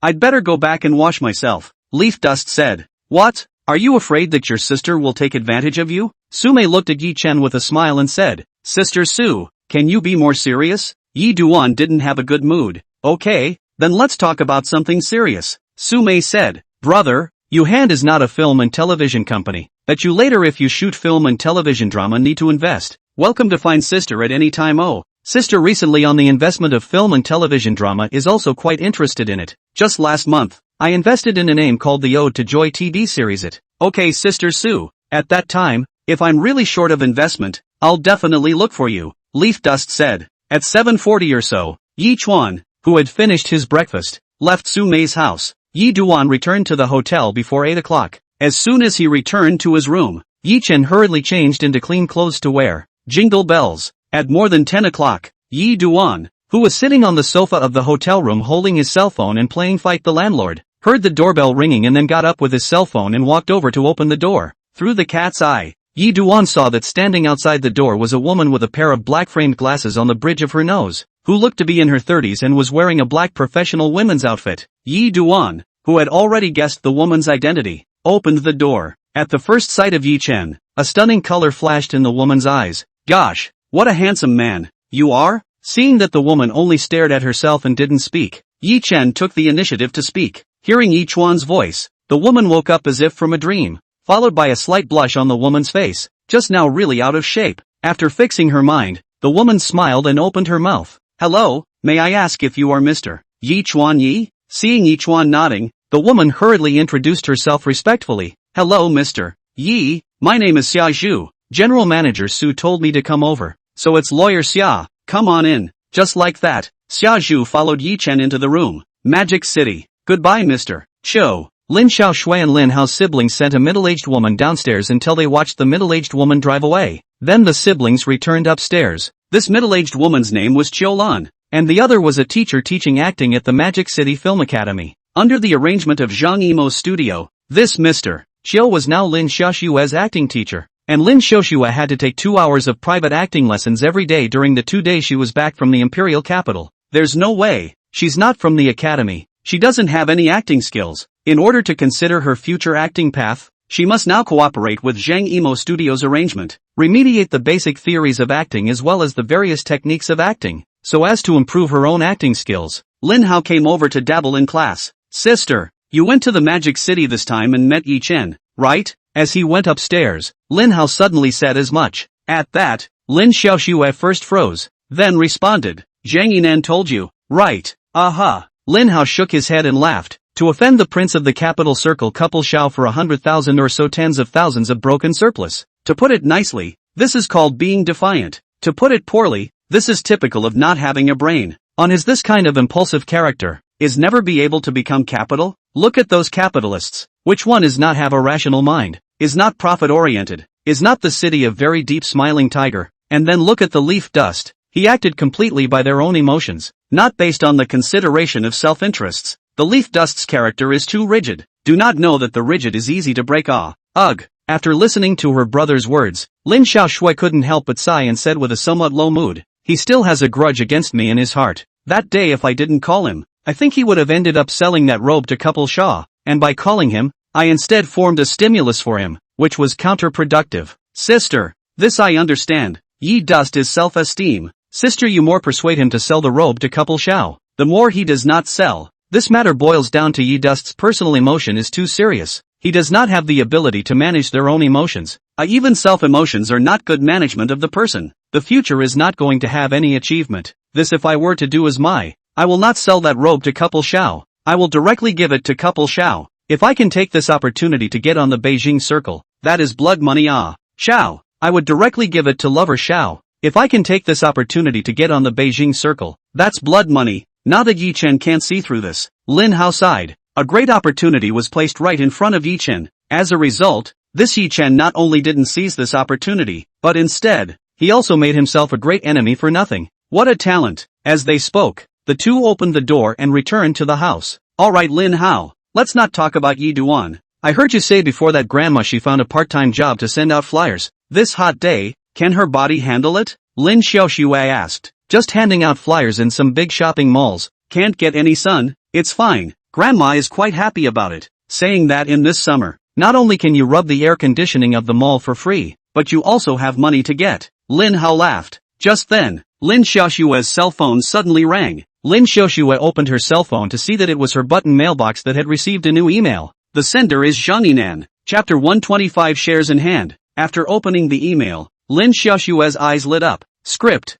I'd better go back and wash myself. Leaf Dust said. What? Are you afraid that your sister will take advantage of you? Sumei looked at Yi Chen with a smile and said, Sister Sue, can you be more serious? Yi Duan didn't have a good mood. Okay, then let's talk about something serious. Sumei said, Brother, Yuhand is not a film and television company, that you later if you shoot film and television drama need to invest. Welcome to find sister at any time. Oh, sister recently on the investment of film and television drama is also quite interested in it. Just last month, I invested in a name called the Ode to Joy TV series it. Okay Sister Sue, at that time, if I'm really short of investment, I'll definitely look for you, Leaf Dust said. At 7:40 or so, Yi Chuan, who had finished his breakfast, left Sumei's house. Yi Duan returned to the hotel before 8 o'clock. As soon as he returned to his room, Yi Chen hurriedly changed into clean clothes to wear. Jingle bells. At more than 10 o'clock, Yi Duan, who was sitting on the sofa of the hotel room holding his cell phone and playing Fight the Landlord, heard the doorbell ringing and then got up with his cell phone and walked over to open the door. Through the cat's eye, Yi Duan saw that standing outside the door was a woman with a pair of black framed glasses on the bridge of her nose, who looked to be in her 30s and was wearing a black professional women's outfit. Yi Duan, who had already guessed the woman's identity, opened the door. At the first sight of Yi Chen, a stunning color flashed in the woman's eyes. Gosh, what a handsome man you are? Seeing that the woman only stared at herself and didn't speak, Yi Chen took the initiative to speak. Hearing Yichuan's voice, the woman woke up as if from a dream, followed by a slight blush on the woman's face, just now really out of shape. After fixing her mind, the woman smiled and opened her mouth. Hello, may I ask if you are Mr. Yichuan Yi? Seeing Yichuan nodding, the woman hurriedly introduced herself respectfully. Hello Mr. Yi, my name is Xia Zhu. General Manager Su told me to come over. So it's Lawyer Xia, come on in. Just like that, Xia Zhu followed Yi Chen into the room. Magic City. Goodbye Mr. Cho. Lin Xiaoshui and Linhao's siblings sent a middle-aged woman downstairs until they watched the middle-aged woman drive away. Then the siblings returned upstairs. This middle-aged woman's name was Lan, and the other was a teacher teaching acting at the Magic City Film Academy. Under the arrangement of Zhang Yimou's studio, this Mr. Chiu was now Lin Xiaoshua's acting teacher, and Lin Xiaoshua had to take 2 hours of private acting lessons every day during the 2 days she was back from the imperial capital. There's no way. She's not from the academy. She doesn't have any acting skills. In order to consider her future acting path, she must now cooperate with Zhang Yimou Studio's arrangement, remediate the basic theories of acting as well as the various techniques of acting, so as to improve her own acting skills. Linhao came over to dabble in class. Sister, you went to the Magic City this time and met Yi Chen, right? As he went upstairs, Linhao suddenly said as much. At that, Lin Xiaoshu at first froze, then responded. Zhang Yinan told you, right? Aha. Linhao shook his head and laughed. To offend the prince of the capital circle couple Xiao for 100,000 or so tens of thousands of broken surplus. To put it nicely, this is called being defiant. To put it poorly, this is typical of not having a brain. On is this kind of impulsive character, is never be able to become capital? Look at those capitalists. Which one is not have a rational mind, is not profit-oriented, is not the city of very deep smiling tiger? And then look at the leaf dust. He acted completely by their own emotions, not based on the consideration of self-interests. The leaf dust's character is too rigid. Do not know that the rigid is easy to break. Ugh. After listening to her brother's words, Lin Xiaoshui couldn't help but sigh and said with a somewhat low mood, he still has a grudge against me in his heart. That day if I didn't call him, I think he would have ended up selling that robe to couple Shaw, and by calling him, I instead formed a stimulus for him, which was counterproductive. Sister, this I understand. Yi dust is self-esteem. Sister, you more persuade him to sell the robe to couple Xiao. The more he does not sell. This matter boils down to Yi dust's personal emotion is too serious. He does not have the ability to manage their own emotions. Even self-emotions are not good management of the person. The future is not going to have any achievement. This if I were to do as I will not sell that robe to couple Xiao. I will directly give it to couple Xiao. If I can take this opportunity to get on the Beijing circle, that is blood money. Xiao, I would directly give it to lover Xiao. If I can take this opportunity to get on the Beijing circle, that's blood money. Now that Yi Chen can't see through this, Linhao sighed. A great opportunity was placed right in front of Yi Chen. As a result, this Yi Chen not only didn't seize this opportunity, but instead, he also made himself a great enemy for nothing. What a talent! As they spoke, the two opened the door and returned to the house. Alright Linhao, let's not talk about Yi Duan. I heard you say before that grandma she found a part-time job to send out flyers. This hot day, can her body handle it? Lin Xiaoshui asked. Just handing out flyers in some big shopping malls. Can't get any sun? It's fine. Grandma is quite happy about it. Saying that in this summer, not only can you rub the air conditioning of the mall for free, but you also have money to get. Linhao laughed. Just then, Lin Xiaoshui's cell phone suddenly rang. Lin Xiaoshui opened her cell phone to see that it was her Bitten mailbox that had received a new email. The sender is Zhang Yinan. Chapter 125 shares in hand. After opening the email, Lin Xiaoshui's eyes lit up. Script.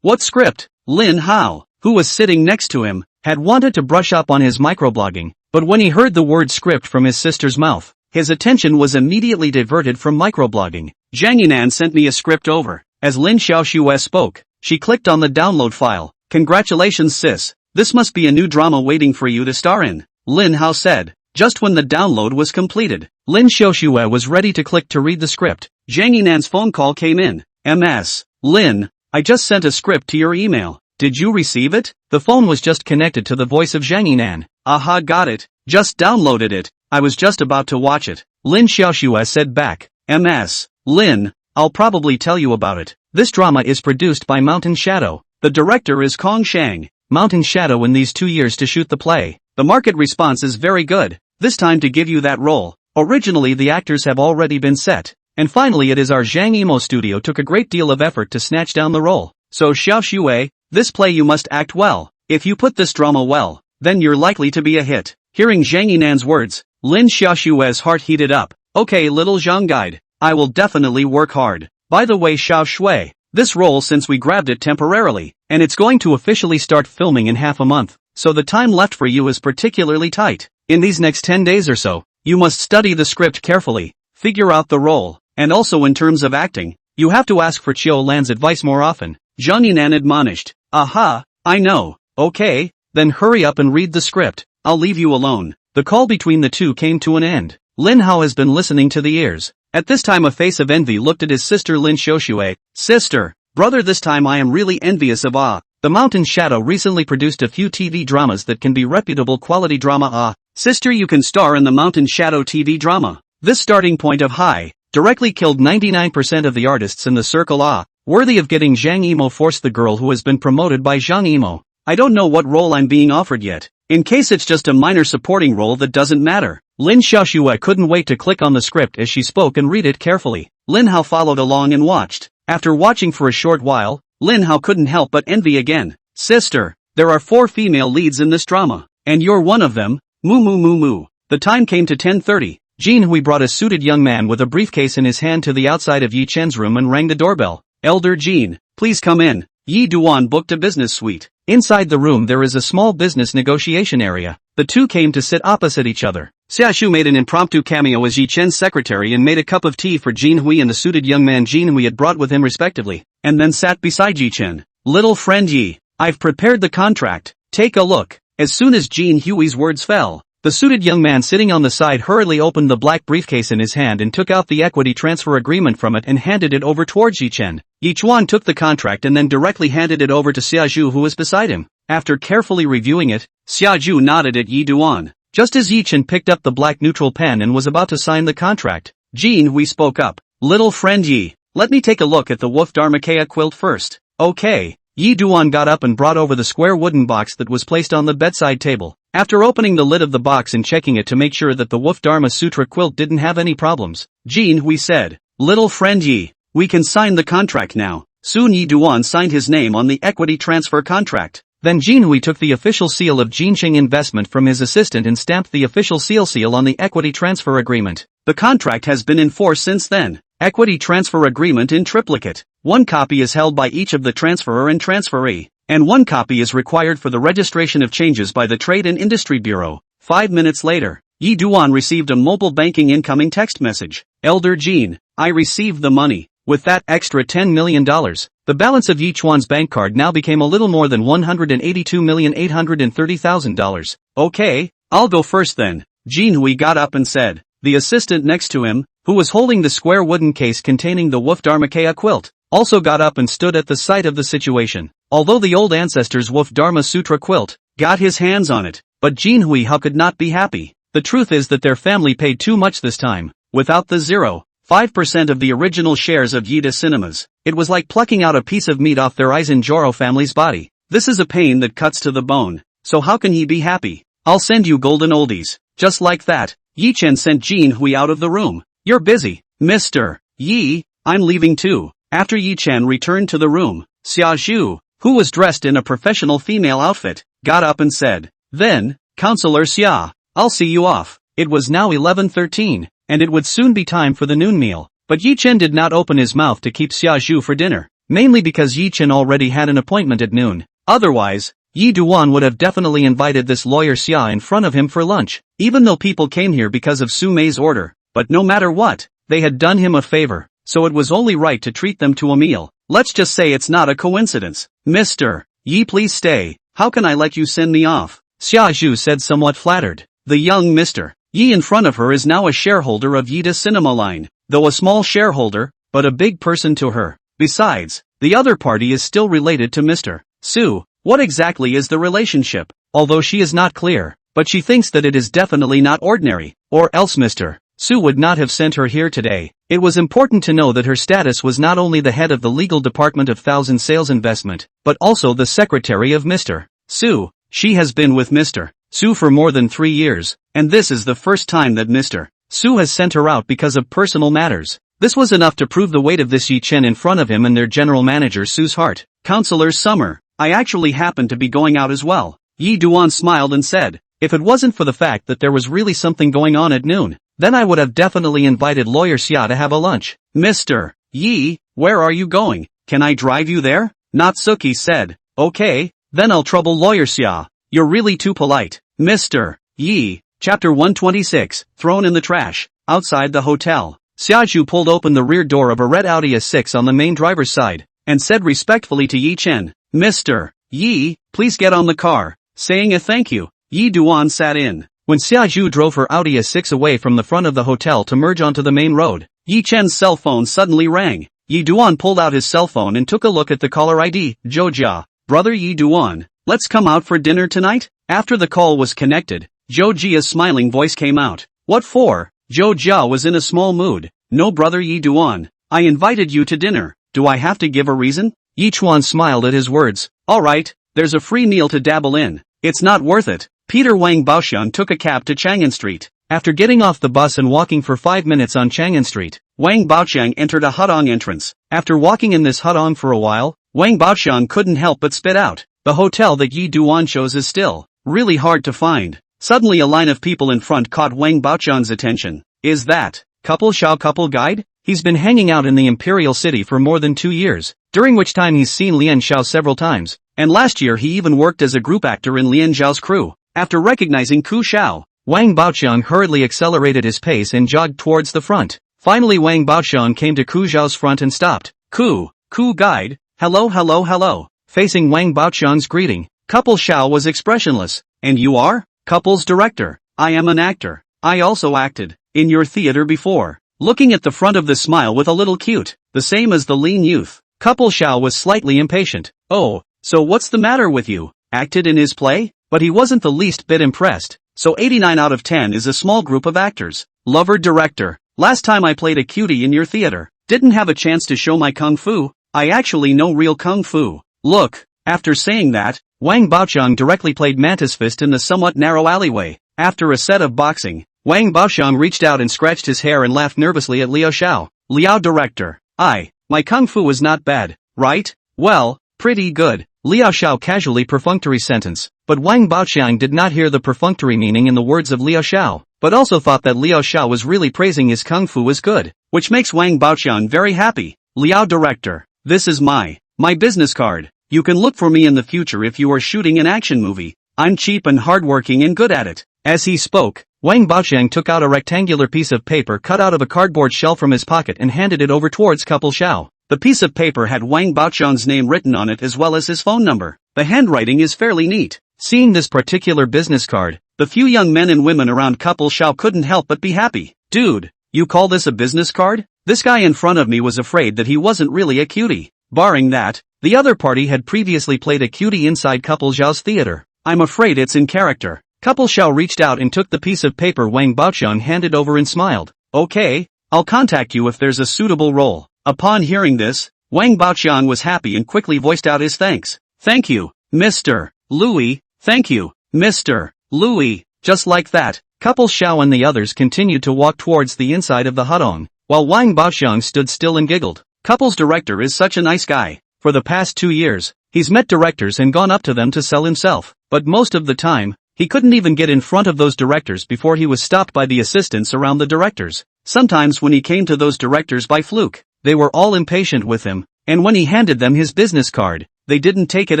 What script? Linhao, who was sitting next to him, had wanted to brush up on his microblogging, but when he heard the word script from his sister's mouth, his attention was immediately diverted from microblogging. Zhang Yinan sent me a script over. As Lin Xiaoshui spoke, she clicked on the download file. Congratulations sis, this must be a new drama waiting for you to star in. Linhao said. Just when the download was completed, Lin Xiaoshui was ready to click to read the script. Zhang Yinan's phone call came in. MS. Lin, I just sent a script to your email. Did you receive it? The phone was just connected to the voice of Zhang Yinan. Aha, got it. Just downloaded it. I was just about to watch it. Lin Xiaoshui said back. MS. Lin, I'll probably tell you about it. This drama is produced by Mountain Shadow. The director is Kong Shang. Mountain Shadow in these 2 years to shoot the play. The market response is very good. This time to give you that role. Originally the actors have already been set. And finally it is our Zhang Yimou studio took a great deal of effort to snatch down the role. So Xiaoshui, this play you must act well. If you put this drama well, then you're likely to be a hit. Hearing Zhang Yinan's words, Lin Xiaoshui's heart heated up. Okay, little Zhang guide. I will definitely work hard. By the way, Xiao Shui, this role since we grabbed it temporarily, and it's going to officially start filming in half a month, so the time left for you is particularly tight. In these next 10 days or so, you must study the script carefully, figure out the role, and also in terms of acting, you have to ask for Qiu Lan's advice more often. Zhang Yinan admonished. Aha, I know. Okay, then hurry up and read the script. I'll leave you alone. The call between the two came to an end. Linhao has been listening to the ears. At this time a face of envy looked at his sister Lin Xiaoshui. Sister, brother, this time I am really envious of The Mountain Shadow recently produced a few TV dramas that can be reputable quality drama. Sister, you can star in the Mountain Shadow TV drama. This starting point of high, directly killed 99% of the artists in the circle. Worthy of getting Zhang Yimou forced the girl who has been promoted by Zhang Yimou. I don't know what role I'm being offered yet. In case it's just a minor supporting role that doesn't matter. Lin Xiaoshui couldn't wait to click on the script as she spoke and read it carefully. Linhao followed along and watched. After watching for a short while, Linhao couldn't help but envy again. Sister, there are 4 female leads in this drama, and you're one of them. Moo moo moo moo. The time came to 10:30. Jin Hui brought a suited young man with a briefcase in his hand to the outside of Yi Chen's room and rang the doorbell. Elder Jin, please come in. Yi Duan booked a business suite. Inside the room there is a small business negotiation area. The two came to sit opposite each other. Xiaoshu made an impromptu cameo as Yi Chen's secretary and made a cup of tea for Jin Hui and the suited young man Jin Hui had brought with him respectively, and then sat beside Yi Chen. Little friend Yi, I've prepared the contract. Take a look. As soon as Jin Hui's words fell, the suited young man sitting on the side hurriedly opened the black briefcase in his hand and took out the equity transfer agreement from it and handed it over towards Yi Chen. Yi Chuan took the contract and then directly handed it over to Xiaozhu who was beside him. After carefully reviewing it, Xiaozhu nodded at Yi Duan. Just as Yi Chen picked up the black neutral pen and was about to sign the contract, Jin Hui spoke up. Little friend Yi, let me take a look at the Wolf Dharmakaya quilt first. Okay. Yi Duan got up and brought over the square wooden box that was placed on the bedside table. After opening the lid of the box and checking it to make sure that the Wolf Dharma Sutra quilt didn't have any problems, Jin Hui said, Little friend Yi, we can sign the contract now. Soon Yi Duan signed his name on the equity transfer contract. Then Jin Hui took the official seal of Jinqing Investment from his assistant and stamped the official seal on the equity transfer agreement. The contract has been in force since then. Equity transfer agreement in triplicate. 1 copy is held by each of the transferor and transferee, and 1 copy is required for the registration of changes by the Trade and Industry Bureau. 5 minutes later, Yi Duan received a mobile banking incoming text message. Elder Jin, I received the money. With that extra $10 million, the balance of Yi Chuan's bank card now became a little more than $182,830,000. Okay, I'll go first then. Jin Hui got up and said. The assistant next to him, who was holding the square wooden case containing the Wolf Dharmakaya quilt, also got up and stood at the sight of the situation. Although the old ancestor's Wolf Dharma Sutra quilt got his hands on it, but Jin Hui could not be happy. The truth is that their family paid too much this time. Without the 0.5% of the original shares of Yida Cinemas, it was like plucking out a piece of meat off their Aizen family's body. This is a pain that cuts to the bone. So how can he be happy? I'll send you golden oldies. Just like that, Yi Chen sent Jin Hui out of the room. You're busy, Mr. Yi, I'm leaving too. After Yi Chen returned to the room, Xiaozhu, who was dressed in a professional female outfit, got up and said, Then, Counselor Xia, I'll see you off. It was now 11:13, and it would soon be time for the noon meal, but Yi Chen did not open his mouth to keep Xiaozhu for dinner, mainly because Yi Chen already had an appointment at noon. Otherwise, Yi Duan would have definitely invited this lawyer Xia in front of him for lunch, even though people came here because of Su Mei's order, but no matter what, they had done him a favor, so it was only right to treat them to a meal. Let's just say it's not a coincidence. Mr. Yi, please stay. How can I let you send me off? Xiaozhu said, somewhat flattered. The young Mr. Yi in front of her is now a shareholder of Yida Cinema Line, though a small shareholder, but a big person to her. Besides, the other party is still related to Mr. Su. What exactly is the relationship? Although she is not clear, but she thinks that it is definitely not ordinary, or else Mr. Su would not have sent her here today. It was important to know that her status was not only the head of the legal department of Thousand Sales Investment, but also the secretary of Mr. Su. She has been with Mr. Su for more than 3 years, and this is the first time that Mr. Su has sent her out because of personal matters. This was enough to prove the weight of this Yi Chen in front of him and their general manager Su's heart. Counselor Summer, I actually happen to be going out as well. Yi Duan smiled and said, If it wasn't for the fact that there was really something going on at noon, then I would have definitely invited Lawyer Xia to have a lunch. Mr. Yi, where are you going? Can I drive you there? Natsuki said. Okay, then I'll trouble Lawyer Xia. You're really too polite. Mr. Yi. Chapter 126, Thrown in the Trash. Outside the hotel, Xiaozhu pulled open the rear door of a red Audi A6 on the main driver's side, and said respectfully to Yi Chen, Mr. Yi, please get on the car. Saying a thank you, Yi Duan sat in. When Xiaozhu drove her Audi A6 away from the front of the hotel to merge onto the main road, Yi Chen's cell phone suddenly rang. Yi Duan pulled out his cell phone and took a look at the caller ID. Zhou brother Yi Duan, let's come out for dinner tonight? After the call was connected, Zhou Jia's smiling voice came out. What for? Zhou Jia was in a small mood. No, brother Yi Duan, I invited you to dinner. Do I have to give a reason? Yi Chuan smiled at his words. Alright, there's a free meal to dabble in. It's not worth it. Peter Wang Baoxian took a cab to Chang'an Street. After getting off the bus and walking for 5 minutes on Chang'an Street, Wang Baoxian entered a hudong entrance. After walking in this hudong for a while, Wang Baoxian couldn't help but spit out. The hotel that Yi Duan chose is still really hard to find. Suddenly a line of people in front caught Wang Baoxian's attention. Is that Couple Xiao couple guide? He's been hanging out in the Imperial City for more than 2 years, during which time he's seen Lian Xiao several times, and last year he even worked as a group actor in Lian Xiao's crew. After recognizing Ku Xiao, Wang Baoxian hurriedly accelerated his pace and jogged towards the front. Finally Wang Baoxian came to Ku Xiao's front and stopped. Ku guide, hello. Facing Wang Baoxian's greeting, Couple Xiao was expressionless. And you are? Couple's director. I am an actor. I also acted in your theater before. Looking at the front of the smile with a little cute, the same as the lean youth, Couple Xiao was slightly impatient. Oh, so what's the matter with you? Acted in his play? But he wasn't the least bit impressed. So 89 out of 10 is a small group of actors. Lover director. Last time I played a cutie in your theater. Didn't have a chance to show my kung fu. I actually know real kung fu. Look. After saying that, Wang Baoxian directly played Mantis Fist in the somewhat narrow alleyway. After a set of boxing, Wang Baoxian reached out and scratched his hair and laughed nervously at Liao Xiao. Liao director. My kung fu was not bad, right? Well, pretty good. Liao Xiao casually perfunctory sentence, but Wang Baoxian did not hear the perfunctory meaning in the words of Liao Xiao, but also thought that Liao Xiao was really praising his kung fu as good, which makes Wang Baoxian very happy. Liao director. This is my business card. You can look for me in the future if you are shooting an action movie. I'm cheap and hardworking and good at it. As he spoke, Wang Baoxian took out a rectangular piece of paper cut out of a cardboard shell from his pocket and handed it over towards Couple Xiao. The piece of paper had Wang Baoxian's name written on it as well as his phone number. The handwriting is fairly neat. Seeing this particular business card, the few young men and women around Couple Xiao couldn't help but be happy. Dude, you call this a business card? This guy in front of me was afraid that he wasn't really a cutie. Barring that, the other party had previously played a cutie inside Couple Xiao's theater. I'm afraid it's in character. Couple Xiao reached out and took the piece of paper Wang Baoxian handed over and smiled. Okay, I'll contact you if there's a suitable role. Upon hearing this, Wang Baoxian was happy and quickly voiced out his thanks. Thank you, Mr. Louis. Thank you, Mr. Louis. Just like that, Couple Xiao and the others continued to walk towards the inside of the hudong, while Wang Baoxian stood still and giggled. Couple's director is such a nice guy. For the past 2 years, he's met directors and gone up to them to sell himself, but most of the time, he couldn't even get in front of those directors before he was stopped by the assistants around the directors. Sometimes when he came to those directors by fluke, they were all impatient with him, and when he handed them his business card, they didn't take it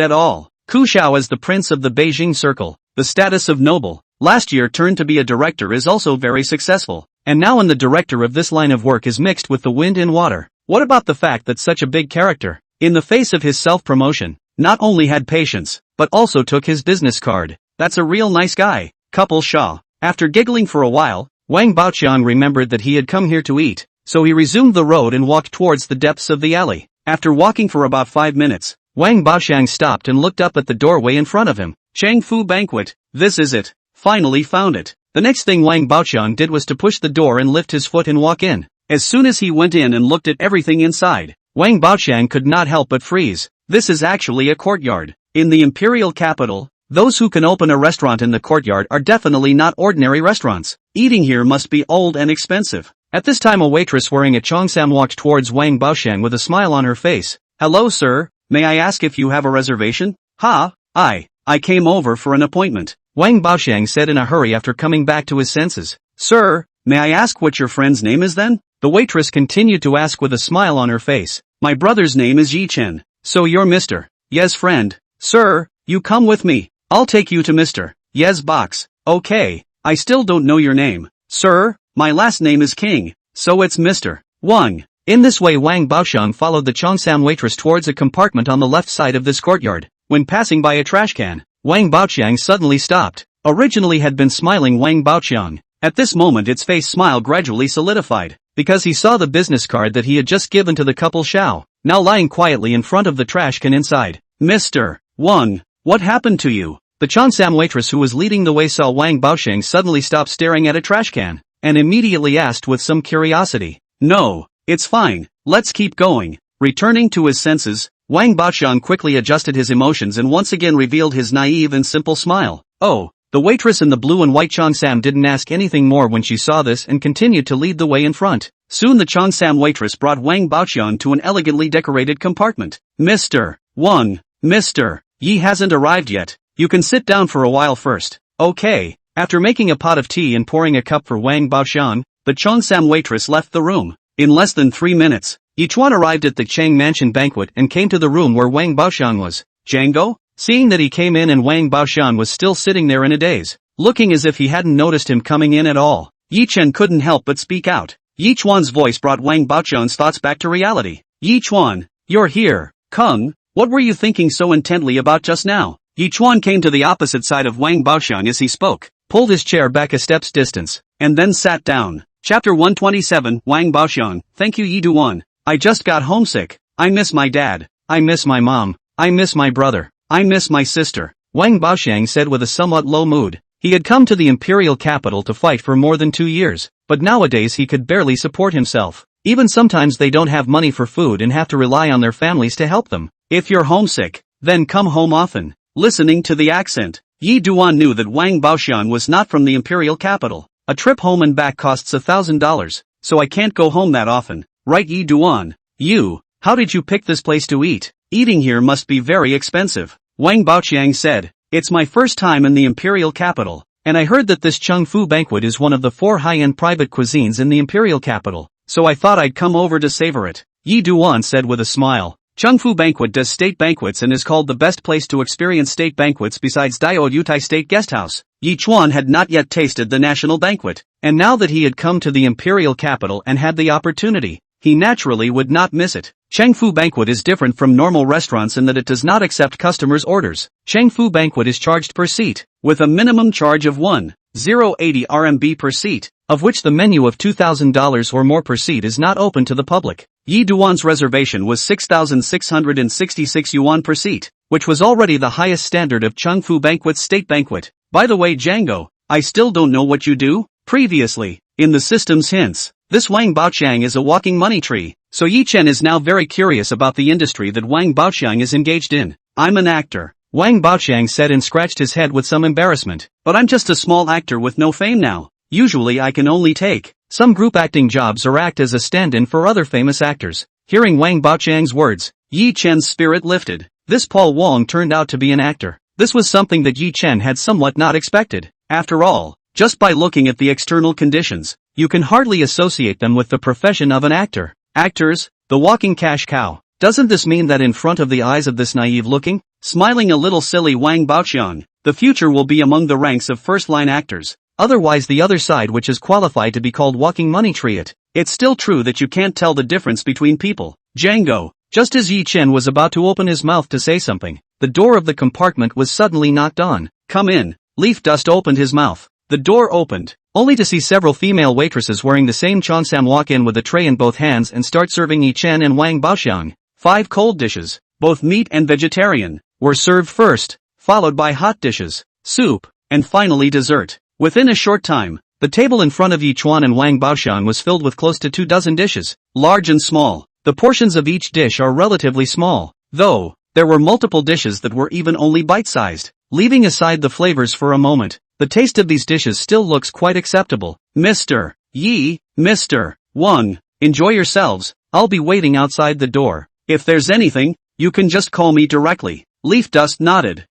at all. Ku Xiao as the prince of the Beijing circle, the status of noble, last year turned to be a director is also very successful, and now in the director of this line of work is mixed with the wind and water. What about the fact that such a big character, in the face of his self-promotion, not only had patience, but also took his business card? That's a real nice guy. Couple Xiao. After giggling for a while, Wang Baoxian remembered that he had come here to eat, so he resumed the road and walked towards the depths of the alley. After walking for about 5 minutes, Wang Baoxian stopped and looked up at the doorway in front of him. Changfu Banquet. This is it. Finally found it. The next thing Wang Baoxian did was to push the door and lift his foot and walk in. As soon as he went in and looked at everything inside, Wang Baoxian could not help but freeze. This is actually a courtyard. In the imperial capital, those who can open a restaurant in the courtyard are definitely not ordinary restaurants. Eating here must be old and expensive. At this time a waitress wearing a cheongsam walked towards Wang Baoxian with a smile on her face. Hello sir, may I ask if you have a reservation? I came over for an appointment. Wang Baoxiang said in a hurry after coming back to his senses. Sir, may I ask what your friend's name is then? The waitress continued to ask with a smile on her face. My brother's name is Yi Chen. So you're Mr. Ye's friend. Sir, you come with me. I'll take you to Mr. Ye's box. Okay, I still don't know your name. Sir, my last name is King, so it's Mr. Wang. In this way Wang Baoxiang followed the Cheongsam waitress towards a compartment on the left side of this courtyard. When passing by a trash can, Wang Baoxiang suddenly stopped. Originally had been smiling Wang Baoxiang. At this moment its face smile gradually solidified, because he saw the business card that he had just given to the couple Xiao, now lying quietly in front of the trash can inside. Mr. Wang, what happened to you? The Cheongsam waitress who was leading the way saw Wang Baoxiang suddenly stop staring at a trash can, and immediately asked with some curiosity. No, it's fine, let's keep going. Returning to his senses, Wang Baoxiang quickly adjusted his emotions and once again revealed his naive and simple smile. Oh, the waitress in the blue and white Cheongsam didn't ask anything more when she saw this and continued to lead the way in front. Soon the Cheongsam waitress brought Wang Baoxiang to an elegantly decorated compartment. Mr. Wang, Mr. Yi hasn't arrived yet. You can sit down for a while first. Okay. After making a pot of tea and pouring a cup for Wang Baoxiang, the Cheongsam waitress left the room. In less than 3 minutes, Yichuan arrived at the Chang Mansion banquet and came to the room where Wang Baoxiang was. Django? Seeing that he came in and Wang Baoxiang was still sitting there in a daze, looking as if he hadn't noticed him coming in at all, Yi Chen couldn't help but speak out. Yi Chuan's voice brought Wang Baoxiang's thoughts back to reality. Yi Chuan, you're here. Kung, what were you thinking so intently about just now? Yi Chuan came to the opposite side of Wang Baoxiang as he spoke, pulled his chair back a step's distance, and then sat down. Chapter 127, Wang Baoxiang, thank you Yi Duan. I just got homesick. I miss my dad. I miss my mom. I miss my brother. I miss my sister. Wang Baoxiang said with a somewhat low mood. He had come to the imperial capital to fight for more than 2 years, but nowadays he could barely support himself. Even sometimes they don't have money for food and have to rely on their families to help them. If you're homesick, then come home often. Listening to the accent, Yi Duan knew that Wang Baoxiang was not from the imperial capital. A trip home and back costs $1,000, so I can't go home that often. Right Yi Duan? You, how did you pick this place to eat? Eating here must be very expensive. Wang Baoxiang said, it's my first time in the imperial capital, and I heard that this Chung Fu banquet is one of the 4 high-end private cuisines in the imperial capital, so I thought I'd come over to savor it. Yi Duan said with a smile. Chung Fu Banquet does state banquets and is called the best place to experience state banquets besides Dao Yutai State Guesthouse. Yi Chuan had not yet tasted the national banquet, and now that he had come to the imperial capital and had the opportunity, he naturally would not miss it. Chengfu Banquet is different from normal restaurants in that it does not accept customers' orders. Chengfu Banquet is charged per seat, with a minimum charge of 1,080 RMB per seat, of which the menu of $2,000 or more per seat is not open to the public. Yi Duan's reservation was 6,666 yuan per seat, which was already the highest standard of Chengfu Banquet's state banquet. By the way Django, I still don't know what you do? Previously, in the system's hints, this Wang Baoxiang is a walking money tree, so Yi Chen is now very curious about the industry that Wang Baoxiang is engaged in. I'm an actor, Wang Baoxiang said and scratched his head with some embarrassment. But I'm just a small actor with no fame now. Usually I can only take some group acting jobs or act as a stand-in for other famous actors. Hearing Wang Baoxiang's words, Yi Chen's spirit lifted. This Paul Wong turned out to be an actor. This was something that Yi Chen had somewhat not expected. After all, just by looking at the external conditions, you can hardly associate them with the profession of an actor. Actors, the walking cash cow. Doesn't this mean that in front of the eyes of this naive-looking, smiling a little silly Wang Baoxiang, the future will be among the ranks of first-line actors? Otherwise the other side which is qualified to be called walking money tree it's still true that you can't tell the difference between people. Django, just as Yi Chen was about to open his mouth to say something, the door of the compartment was suddenly knocked on. Come in. Leaf Dust opened his mouth. The door opened, only to see several female waitresses wearing the same cheongsam walk in with a tray in both hands and start serving Yi Chen and Wang Baoxiang. 5 cold dishes, both meat and vegetarian, were served first, followed by hot dishes, soup, and finally dessert. Within a short time, the table in front of Yi Chuan and Wang Baoxiang was filled with close to 2 dozen dishes, large and small. The portions of each dish are relatively small, though, there were multiple dishes that were even only bite-sized. Leaving aside the flavors for a moment, the taste of these dishes still looks quite acceptable. Mr. Yi, Mr. Wang, enjoy yourselves, I'll be waiting outside the door. If there's anything, you can just call me directly. Leaf Dust nodded.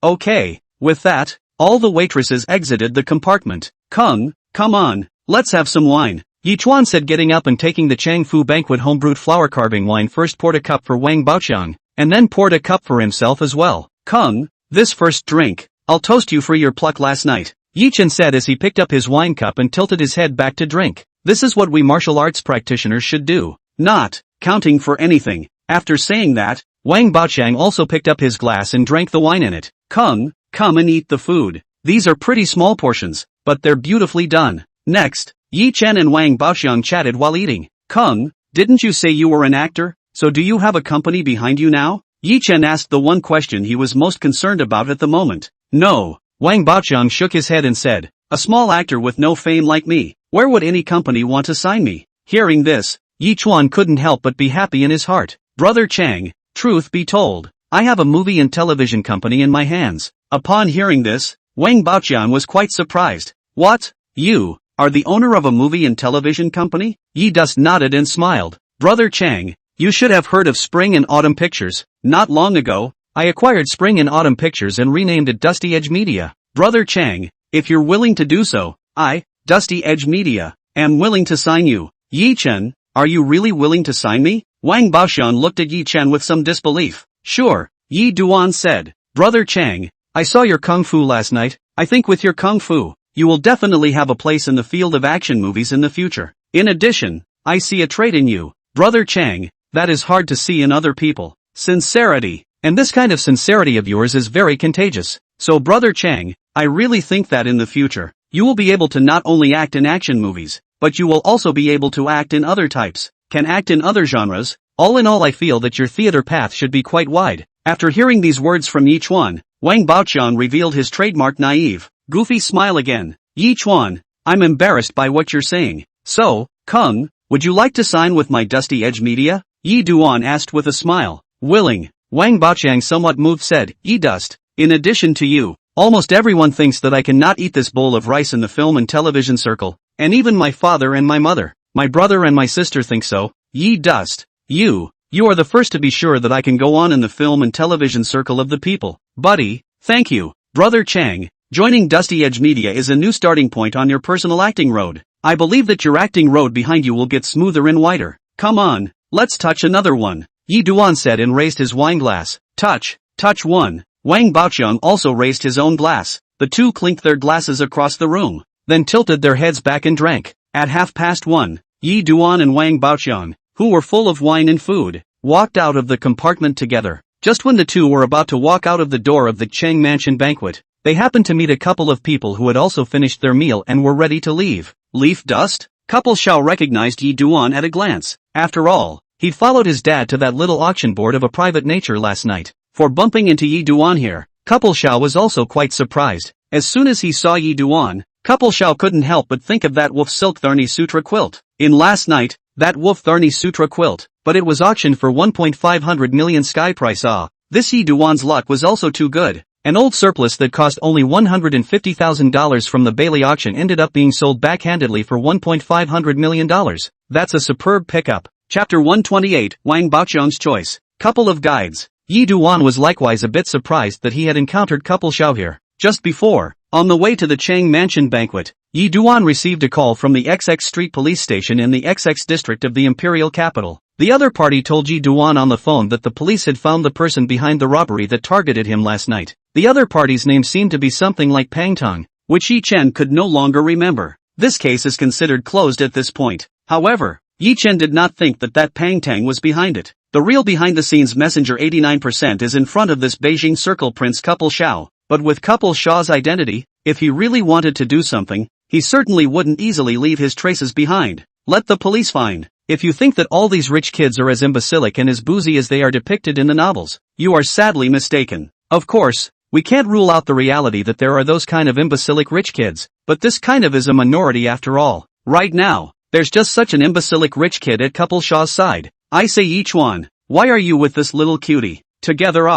Okay. With that, All the waitresses exited the compartment. Kung, come on, let's have some wine, Yi Chuan said, getting up and taking the Changfu Banquet homebrewed flower carving wine. First poured a cup for Wang Baoqiang, and then poured a cup for himself as well. Kung, this first drink, I'll toast you for your pluck last night, Yi Chen said as he picked up his wine cup and tilted his head back to drink. This is what we martial arts practitioners should do. Not counting for anything. After saying that, Wang Baoqiang also picked up his glass and drank the wine in it. Kung, come and eat the food. These are pretty small portions, but they're beautifully done. Next, Yi Chen and Wang Baoqiang chatted while eating. Kung, didn't you say you were an actor? So do you have a company behind you now? Yi Chen asked the one question he was most concerned about at the moment. No, Wang Baoqiang shook his head and said, a small actor with no fame like me, where would any company want to sign me? Hearing this, Yi Chuan couldn't help but be happy in his heart. Brother Chang, truth be told, I have a movie and television company in my hands. Upon hearing this, Wang Baoqiang was quite surprised. What? You are the owner of a movie and television company? Yi Dust nodded and smiled. Brother Chang, you should have heard of Spring and Autumn Pictures. Not long ago, I acquired Spring and Autumn Pictures and renamed it Dusty Edge Media. Brother Chang, if you're willing to do so, I, Dusty Edge Media, am willing to sign you. Yi Chen, are you really willing to sign me? Wang Baoqiang looked at Yi Chen with some disbelief. Sure, Yi Duan said. Brother Chang, I saw your kung fu last night. I think with your kung fu, you will definitely have a place in the field of action movies in the future. In addition, I see a trait in you, Brother Chang, that is hard to see in other people. Sincerity. And this kind of sincerity of yours is very contagious. So Brother Chang, I really think that in the future, you will be able to not only act in action movies, but you will also be able to act in other types, can act in other genres. All in all, I feel that your theater path should be quite wide. After hearing these words from Yi Chuan, Wang Baoqiang revealed his trademark naive, goofy smile again. Yi Chuan, I'm embarrassed by what you're saying. So, Kung, would you like to sign with my Dusty Edge Media? Yi Duan asked with a smile. Willing. Wang Baoqiang, somewhat moved, said, Yi Dust, in addition to you, almost everyone thinks that I cannot eat this bowl of rice in the film and television circle, and even my father and my mother, my brother and my sister think so. Yi Dust, you are the first to be sure that I can go on in the film and television circle of the people. Buddy, thank you. Brother Chang, joining Dusty Edge Media is a new starting point on your personal acting road. I believe that your acting road behind you will get smoother and wider. Come on, let's touch another one, Yi Duan said and raised his wine glass. Touch one. Wang Baoqiang also raised his own glass. The two clinked their glasses across the room, then tilted their heads back and drank. At 1:30, Yi Duan and Wang Baoqiang, who were full of wine and food, walked out of the compartment together. Just when the two were about to walk out of the door of the Cheng Mansion banquet, they happened to meet a couple of people who had also finished their meal and were ready to leave. Leaf Dust? Couple Xiao recognized Yi Duan at a glance. After all, he'd followed his dad to that little auction board of a private nature last night. For bumping into Yi Duan here, Couple Xiao was also quite surprised. As soon as he saw Yi Duan, Couple Xiao couldn't help but think of that Wolf Silk Tharni Sutra quilt. In last night, that Wolf Tharni Sutra quilt, but it was auctioned for 1.5 million sky price. This Yi Duan's luck was also too good. An old surplus that cost only $150,000 from the Bailey auction ended up being sold backhandedly for $1.5 million. That's a superb pickup. Chapter 128, Wang Baoqiang's Choice. Couple of guides. Yi Duan was likewise a bit surprised that he had encountered Couple Xiao here. Just before, on the way to the Cheng Mansion banquet, Yi Duan received a call from the XX Street police station in the XX district of the imperial capital. The other party told Yi Duan on the phone that the police had found the person behind the robbery that targeted him last night. The other party's name seemed to be something like Pang Tong, which Yi Chen could no longer remember. This case is considered closed at this point. However, Yi Chen did not think that Pang Tang was behind it. The real behind-the-scenes messenger 89% is in front of this Beijing Circle Prince Couple Xiao. But with Couple Xiao's identity, if he really wanted to do something, he certainly wouldn't easily leave his traces behind. Let the police find. If you think that all these rich kids are as imbecilic and as boozy as they are depicted in the novels, you are sadly mistaken. Of course, we can't rule out the reality that there are those kind of imbecilic rich kids, but this kind of is a minority after all. Right now, there's just such an imbecilic rich kid at Couple Xiao's side. I say Yi Chuan, why are you with this little cutie? Together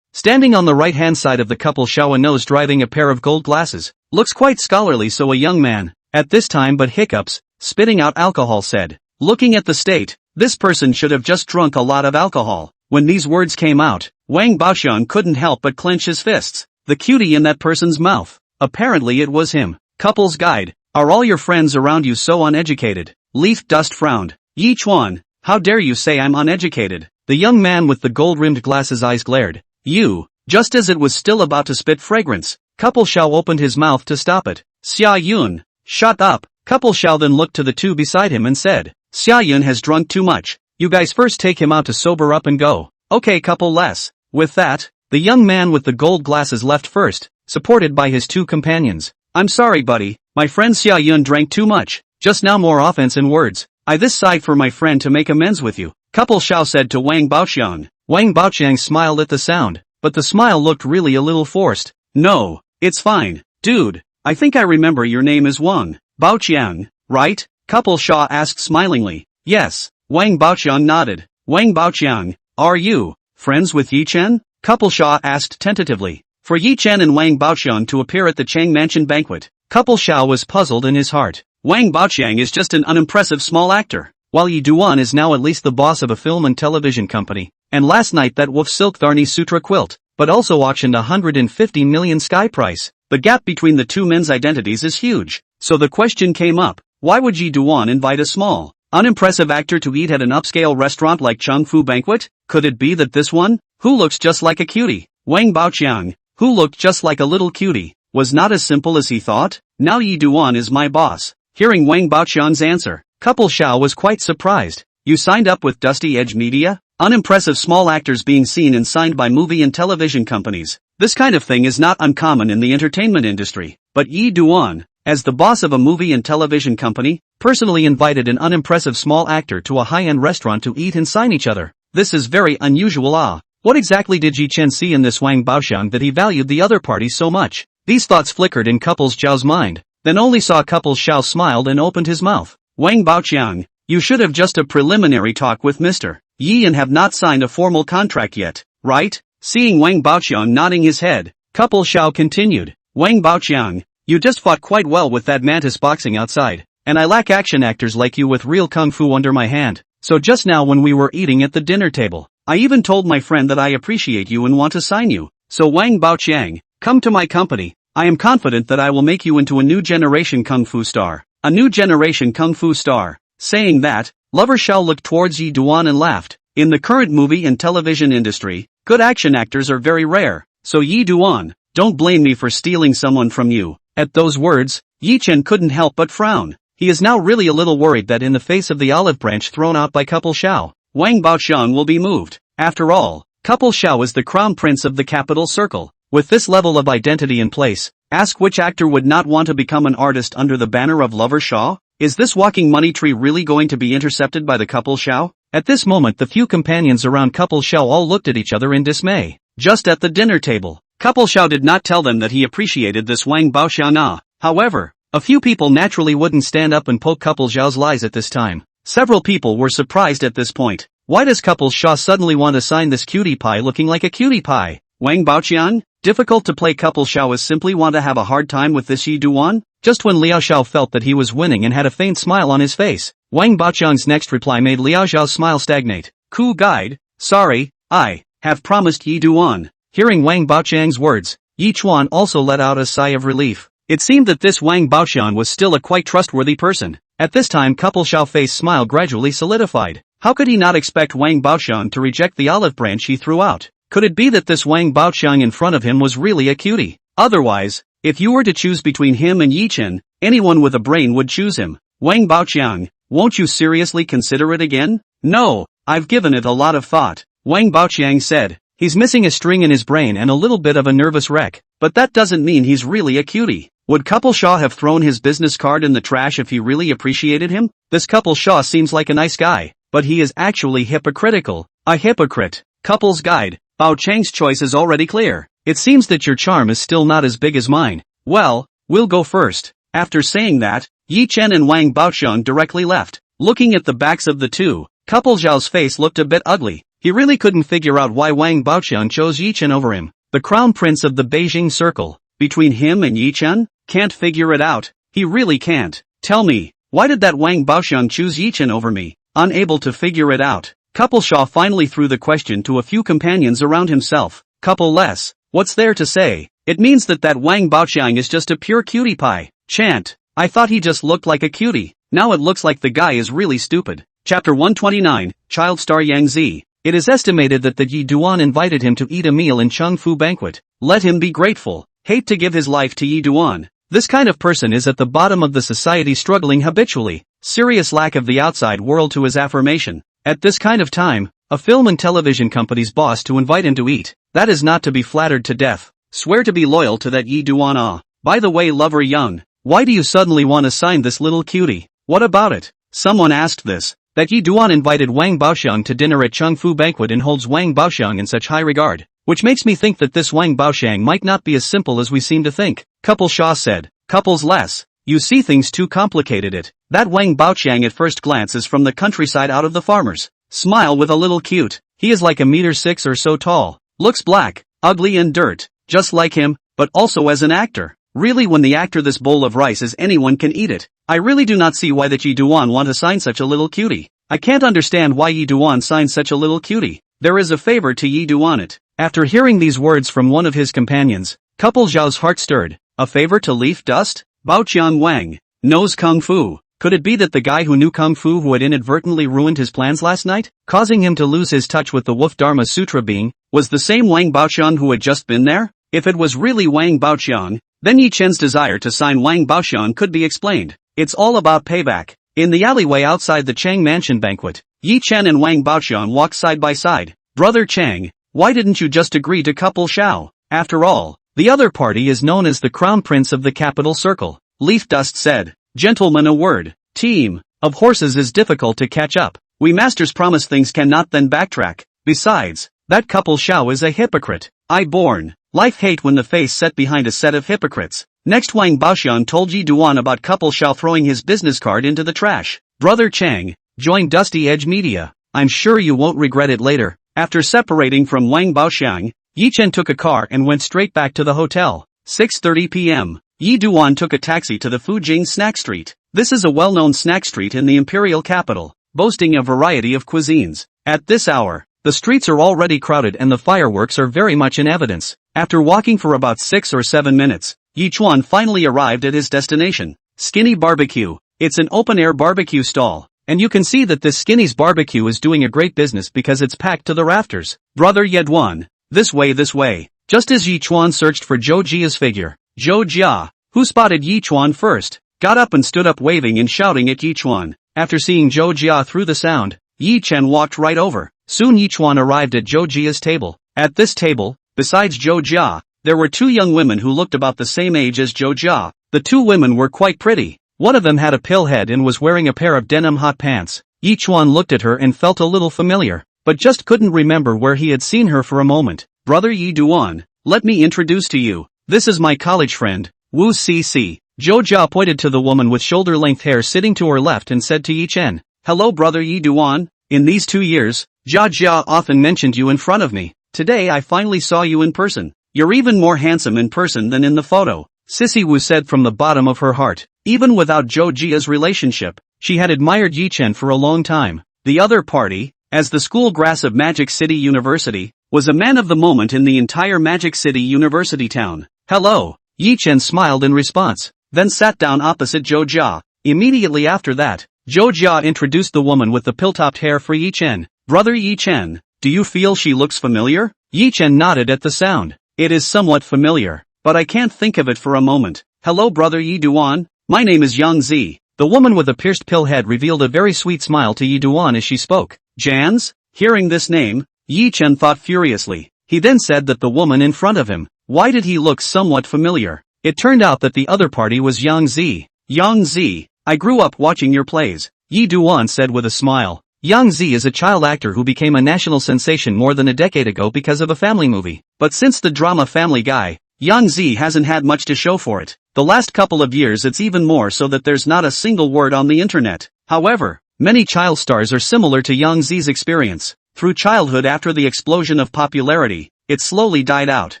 Standing on the right-hand side of the Couple Xiao, a nose driving a pair of gold glasses, looks quite scholarly, so a young man, at this time but hiccups, spitting out alcohol, said. Looking at the state, this person should have just drunk a lot of alcohol. When these words came out, Wang Baoqiang couldn't help but clench his fists. The cutie in that person's mouth. Apparently it was him. Couple's guide. Are all your friends around you so uneducated? Leaf Dust frowned. Yi Chuan, how dare you say I'm uneducated? The young man with the gold-rimmed glasses eyes glared. You. Just as it was still about to spit fragrance, Couple Xiao opened his mouth to stop it. Xia Yun. Shut up. Couple Xiao then looked to the two beside him and said, Xia Yun has drunk too much. You guys first take him out to sober up and go. Okay, couple less. With that, the young man with the gold glasses left first, supported by his two companions. I'm sorry buddy, my friend Xia Yun drank too much. Just now more offense in words. I this side for my friend to make amends with you. Couple Xiao said to Wang Baoqiang. Wang Baoqiang smiled at the sound, but the smile looked really a little forced. No, it's fine, dude. I think I remember your name is Wang Baoqiang, right? Couple Xiao asked smilingly. Yes. Wang Baoqiang nodded. Wang Baoqiang, are you friends with Yi Chen? Couple Xiao asked tentatively. For Yi Chen and Wang Baoqiang to appear at the Chang Mansion banquet, Couple Xiao was puzzled in his heart. Wang Baoqiang is just an unimpressive small actor, while Yi Duan is now at least the boss of a film and television company, and last night that wolf silk Tharni Sutra quilt, but also auctioned 150 million sky price. The gap between the two men's identities is huge, so the question came up, why would Yi Duan invite a small, unimpressive actor to eat at an upscale restaurant like Changfu Banquet? Could it be that this one, who looks just like a cutie, Wang Baoqiang, who looked just like a little cutie, was not as simple as he thought? Now Yi Duan is my boss. Hearing Wang Baoqiang's answer, Couple Xiao was quite surprised. You signed up with Dusty Edge Media? Unimpressive small actors being seen and signed by movie and television companies. This kind of thing is not uncommon in the entertainment industry. But Yi Duan, as the boss of a movie and television company, personally invited an unimpressive small actor to a high-end restaurant to eat and sign each other. This is very unusual. What exactly did Yi Chen see in this Wang Baoqiang that he valued the other party so much? These thoughts flickered in Couple Xiao's mind, then only saw Couple Xiao smiled and opened his mouth. Wang Baoqiang, you should have just a preliminary talk with Mr. Yi and have not signed a formal contract yet, right? Seeing Wang Baoqiang nodding his head, Couple Xiao continued. Wang Baoqiang, you just fought quite well with that mantis boxing outside, and I lack action actors like you with real kung fu under my hand. So just now when we were eating at the dinner table, I even told my friend that I appreciate you and want to sign you. So Wang Baoqiang, come to my company. I am confident that I will make you into a new generation kung fu star. A new generation kung fu star. Saying that, Lover Xiao looked towards Yi Duan and laughed. In the current movie and television industry, good action actors are very rare. So Yi Duan, don't blame me for stealing someone from you. At those words, Yi Chen couldn't help but frown. He is now really a little worried that in the face of the olive branch thrown out by Couple Xiao, Wang Baoqiang will be moved. After all, Couple Xiao is the crown prince of the capital circle. With this level of identity in place, ask which actor would not want to become an artist under the banner of Lover Xiao? Is this walking money tree really going to be intercepted by the Couple Xiao? At this moment the few companions around Couple Xiao all looked at each other in dismay. Just at the dinner table, Couple Xiao did not tell them that he appreciated this Wang Baoqiang. However, a few people naturally wouldn't stand up and poke Couple Xiao's lies at this time. Several people were surprised at this point. Why does Couple Xiao suddenly want to sign this cutie pie looking like a cutie pie? Wang Baoqiang? Difficult to play Couple Xiao is simply want to have a hard time with this Yi Duan? Just when Liao Xiao felt that he was winning and had a faint smile on his face, Wang Baoqiang's next reply made Liao Xiao's smile stagnate. Cool guide, sorry, I have promised Yi Duan. Hearing Wang Baoqiang's words, Yi Chuan also let out a sigh of relief. It seemed that this Wang Baoqiang was still a quite trustworthy person. At this time Couple Xiao's face smile gradually solidified. How could he not expect Wang Baoqiang to reject the olive branch he threw out? Could it be that this Wang Baoqiang in front of him was really a cutie? Otherwise, if you were to choose between him and Yi Chen, anyone with a brain would choose him. Wang Baoqiang, won't you seriously consider it again? No, I've given it a lot of thought. Wang Baoqiang said. He's missing a string in his brain and a little bit of a nervous wreck, but that doesn't mean he's really a cutie. Would Couple Xiao have thrown his business card in the trash if he really appreciated him? This Couple Xiao seems like a nice guy, but he is actually hypocritical. A hypocrite. Couple's guide. Bao Chang's choice is already clear. It seems that your charm is still not as big as mine. Well, we'll go first. After saying that, Yi Chen and Wang Baoqiang directly left. Looking at the backs of the two, Couple Xiao's face looked a bit ugly. He really couldn't figure out why Wang Baoqiang chose Yi Chen over him. The crown prince of the Beijing circle. Between him and Yi Chen? Can't figure it out. He really can't. Tell me, why did that Wang Baoqiang choose Yi Chen over me? Unable to figure it out, Couple Xiao finally threw the question to a few companions around himself. Couple less, what's there to say? It means that Wang Baoqiang is just a pure cutie pie. Chant. I thought he just looked like a cutie. Now it looks like the guy is really stupid. Chapter 129, Child Star Yang Zi. It is estimated that Yi Duan invited him to eat a meal in Chung Fu banquet. Let him be grateful. Hate to give his life to Yi Duan. This kind of person is at the bottom of the society, struggling habitually. Serious lack of the outside world to his affirmation. At this kind of time, a film and television company's boss to invite him to eat. That is not to be flattered to death. Swear to be loyal to that Yi Duan. Ah. By the way, lover Young, why do you suddenly want to sign this little cutie? What about it? Someone asked this. That Yi Duan invited Wang Baoqiang to dinner at Chung Fu banquet and holds Wang Baoqiang in such high regard. Which makes me think that this Wang Baoqiang might not be as simple as we seem to think. Couple Shaw said. Couples less. You see things too complicated it. That Wang Baoqiang at first glance is from the countryside out of the farmers. Smile with a little cute. He is like 1.6 meters or so tall. Looks black, ugly and dirt. Just like him, but also as an actor. Really, when the actor this bowl of rice is anyone can eat it. I really do not see why that Yi Duan want to sign such a little cutie. I can't understand why Yi Duan signed such a little cutie. There is a favor to Yi Duan it. After hearing these words from one of his companions, couple Zhao's heart stirred. A favor to leaf dust? Baoqiang Wang knows Kung Fu. Could it be that the guy who knew Kung Fu who had inadvertently ruined his plans last night, causing him to lose his touch with the Wolf Dharma Sutra being, was the same Wang Baoqiang who had just been there? If it was really Wang Baoqiang, then Yi Chen's desire to sign Wang Baoqiang could be explained. It's all about payback. In the alleyway outside the Chang Mansion banquet, Yi Chen and Wang Baoqiang walked side by side. Brother Chang, why didn't you just agree to couple Shao? After all, the other party is known as the Crown Prince of the Capital Circle. Leaf Dust said. Gentlemen, a word. Team of horses is difficult to catch up. We masters promise things cannot then backtrack. Besides, that couple Shao is a hypocrite. I born. Life hate when the face set behind a set of hypocrites. Next, Wang Baoqiang told Yi Duan about couple Shao throwing his business card into the trash. Brother Chang, join Dusty Edge Media. I'm sure you won't regret it later. After separating from Wang Baoqiang, Yi Chen took a car and went straight back to the hotel. 6:30 p.m. Yi Duan took a taxi to the Fujing Snack Street. This is a well-known snack street in the imperial capital, boasting a variety of cuisines. At this hour, the streets are already crowded and the fireworks are very much in evidence. After walking for about 6 or 7 minutes, Yi Chuan finally arrived at his destination, Skinny Barbecue. It's an open-air barbecue stall, and you can see that this Skinny's Barbecue is doing a great business because it's packed to the rafters. Brother Yeduan, this way, this way. Just as Yi Chuan searched for Zhou Jia's figure, Zhou Jia, who spotted Yi Chuan first, got up and stood up waving and shouting at Yi Chuan. After seeing Zhou Jia through the sound, Yi Chen walked right over. Soon Yi Chuan arrived at Zhou Jia's table. At this table, besides Zhou Jia, there were 2 young women who looked about the same age as Zhou Jia. The 2 women were quite pretty. One of them had a pill head and was wearing a pair of denim hot pants. Yi Chuan looked at her and felt a little familiar, but just couldn't remember where he had seen her for a moment. Brother Yi Duan, let me introduce to you. This is my college friend, Wu Cc. Zhou Jia pointed to the woman with shoulder-length hair sitting to her left and said to Yi Chen, "Hello brother Yi Duan, in these 2 years, Zhou Jia often mentioned you in front of me. Today I finally saw you in person. You're even more handsome in person than in the photo." Sissy Wu said from the bottom of her heart. Even without Zhou Jia's relationship, she had admired Yi Chen for a long time. The other party, as the school grass of Magic City University, was a man of the moment in the entire Magic City University town. "Hello." Yi Chen smiled in response, then sat down opposite Zhou Jia. Immediately after that, Zhou Jia introduced the woman with the pill-topped hair for Yi Chen. "Brother Yi Chen, do you feel she looks familiar?" Yi Chen nodded at the sound. "It is somewhat familiar, but I can't think of it for a moment." "Hello brother Yi Duan, my name is Yang Zi." The woman with a pierced pill head revealed a very sweet smile to Yi Duan as she spoke. "Jans?" Hearing this name, Yi Chen thought furiously. He then said that the woman in front of him, why did he look somewhat familiar? It turned out that the other party was Yang Zi. "Yang Zi, I grew up watching your plays," Yi Duan said with a smile. Yang Zi is a child actor who became a national sensation more than a decade ago because of a family movie. But since the drama Family Guy, Yang Zi hasn't had much to show for it. The last couple of years it's even more so that there's not a single word on the internet. However, many child stars are similar to Yang Zi's experience. Through childhood after the explosion of popularity, it slowly died out.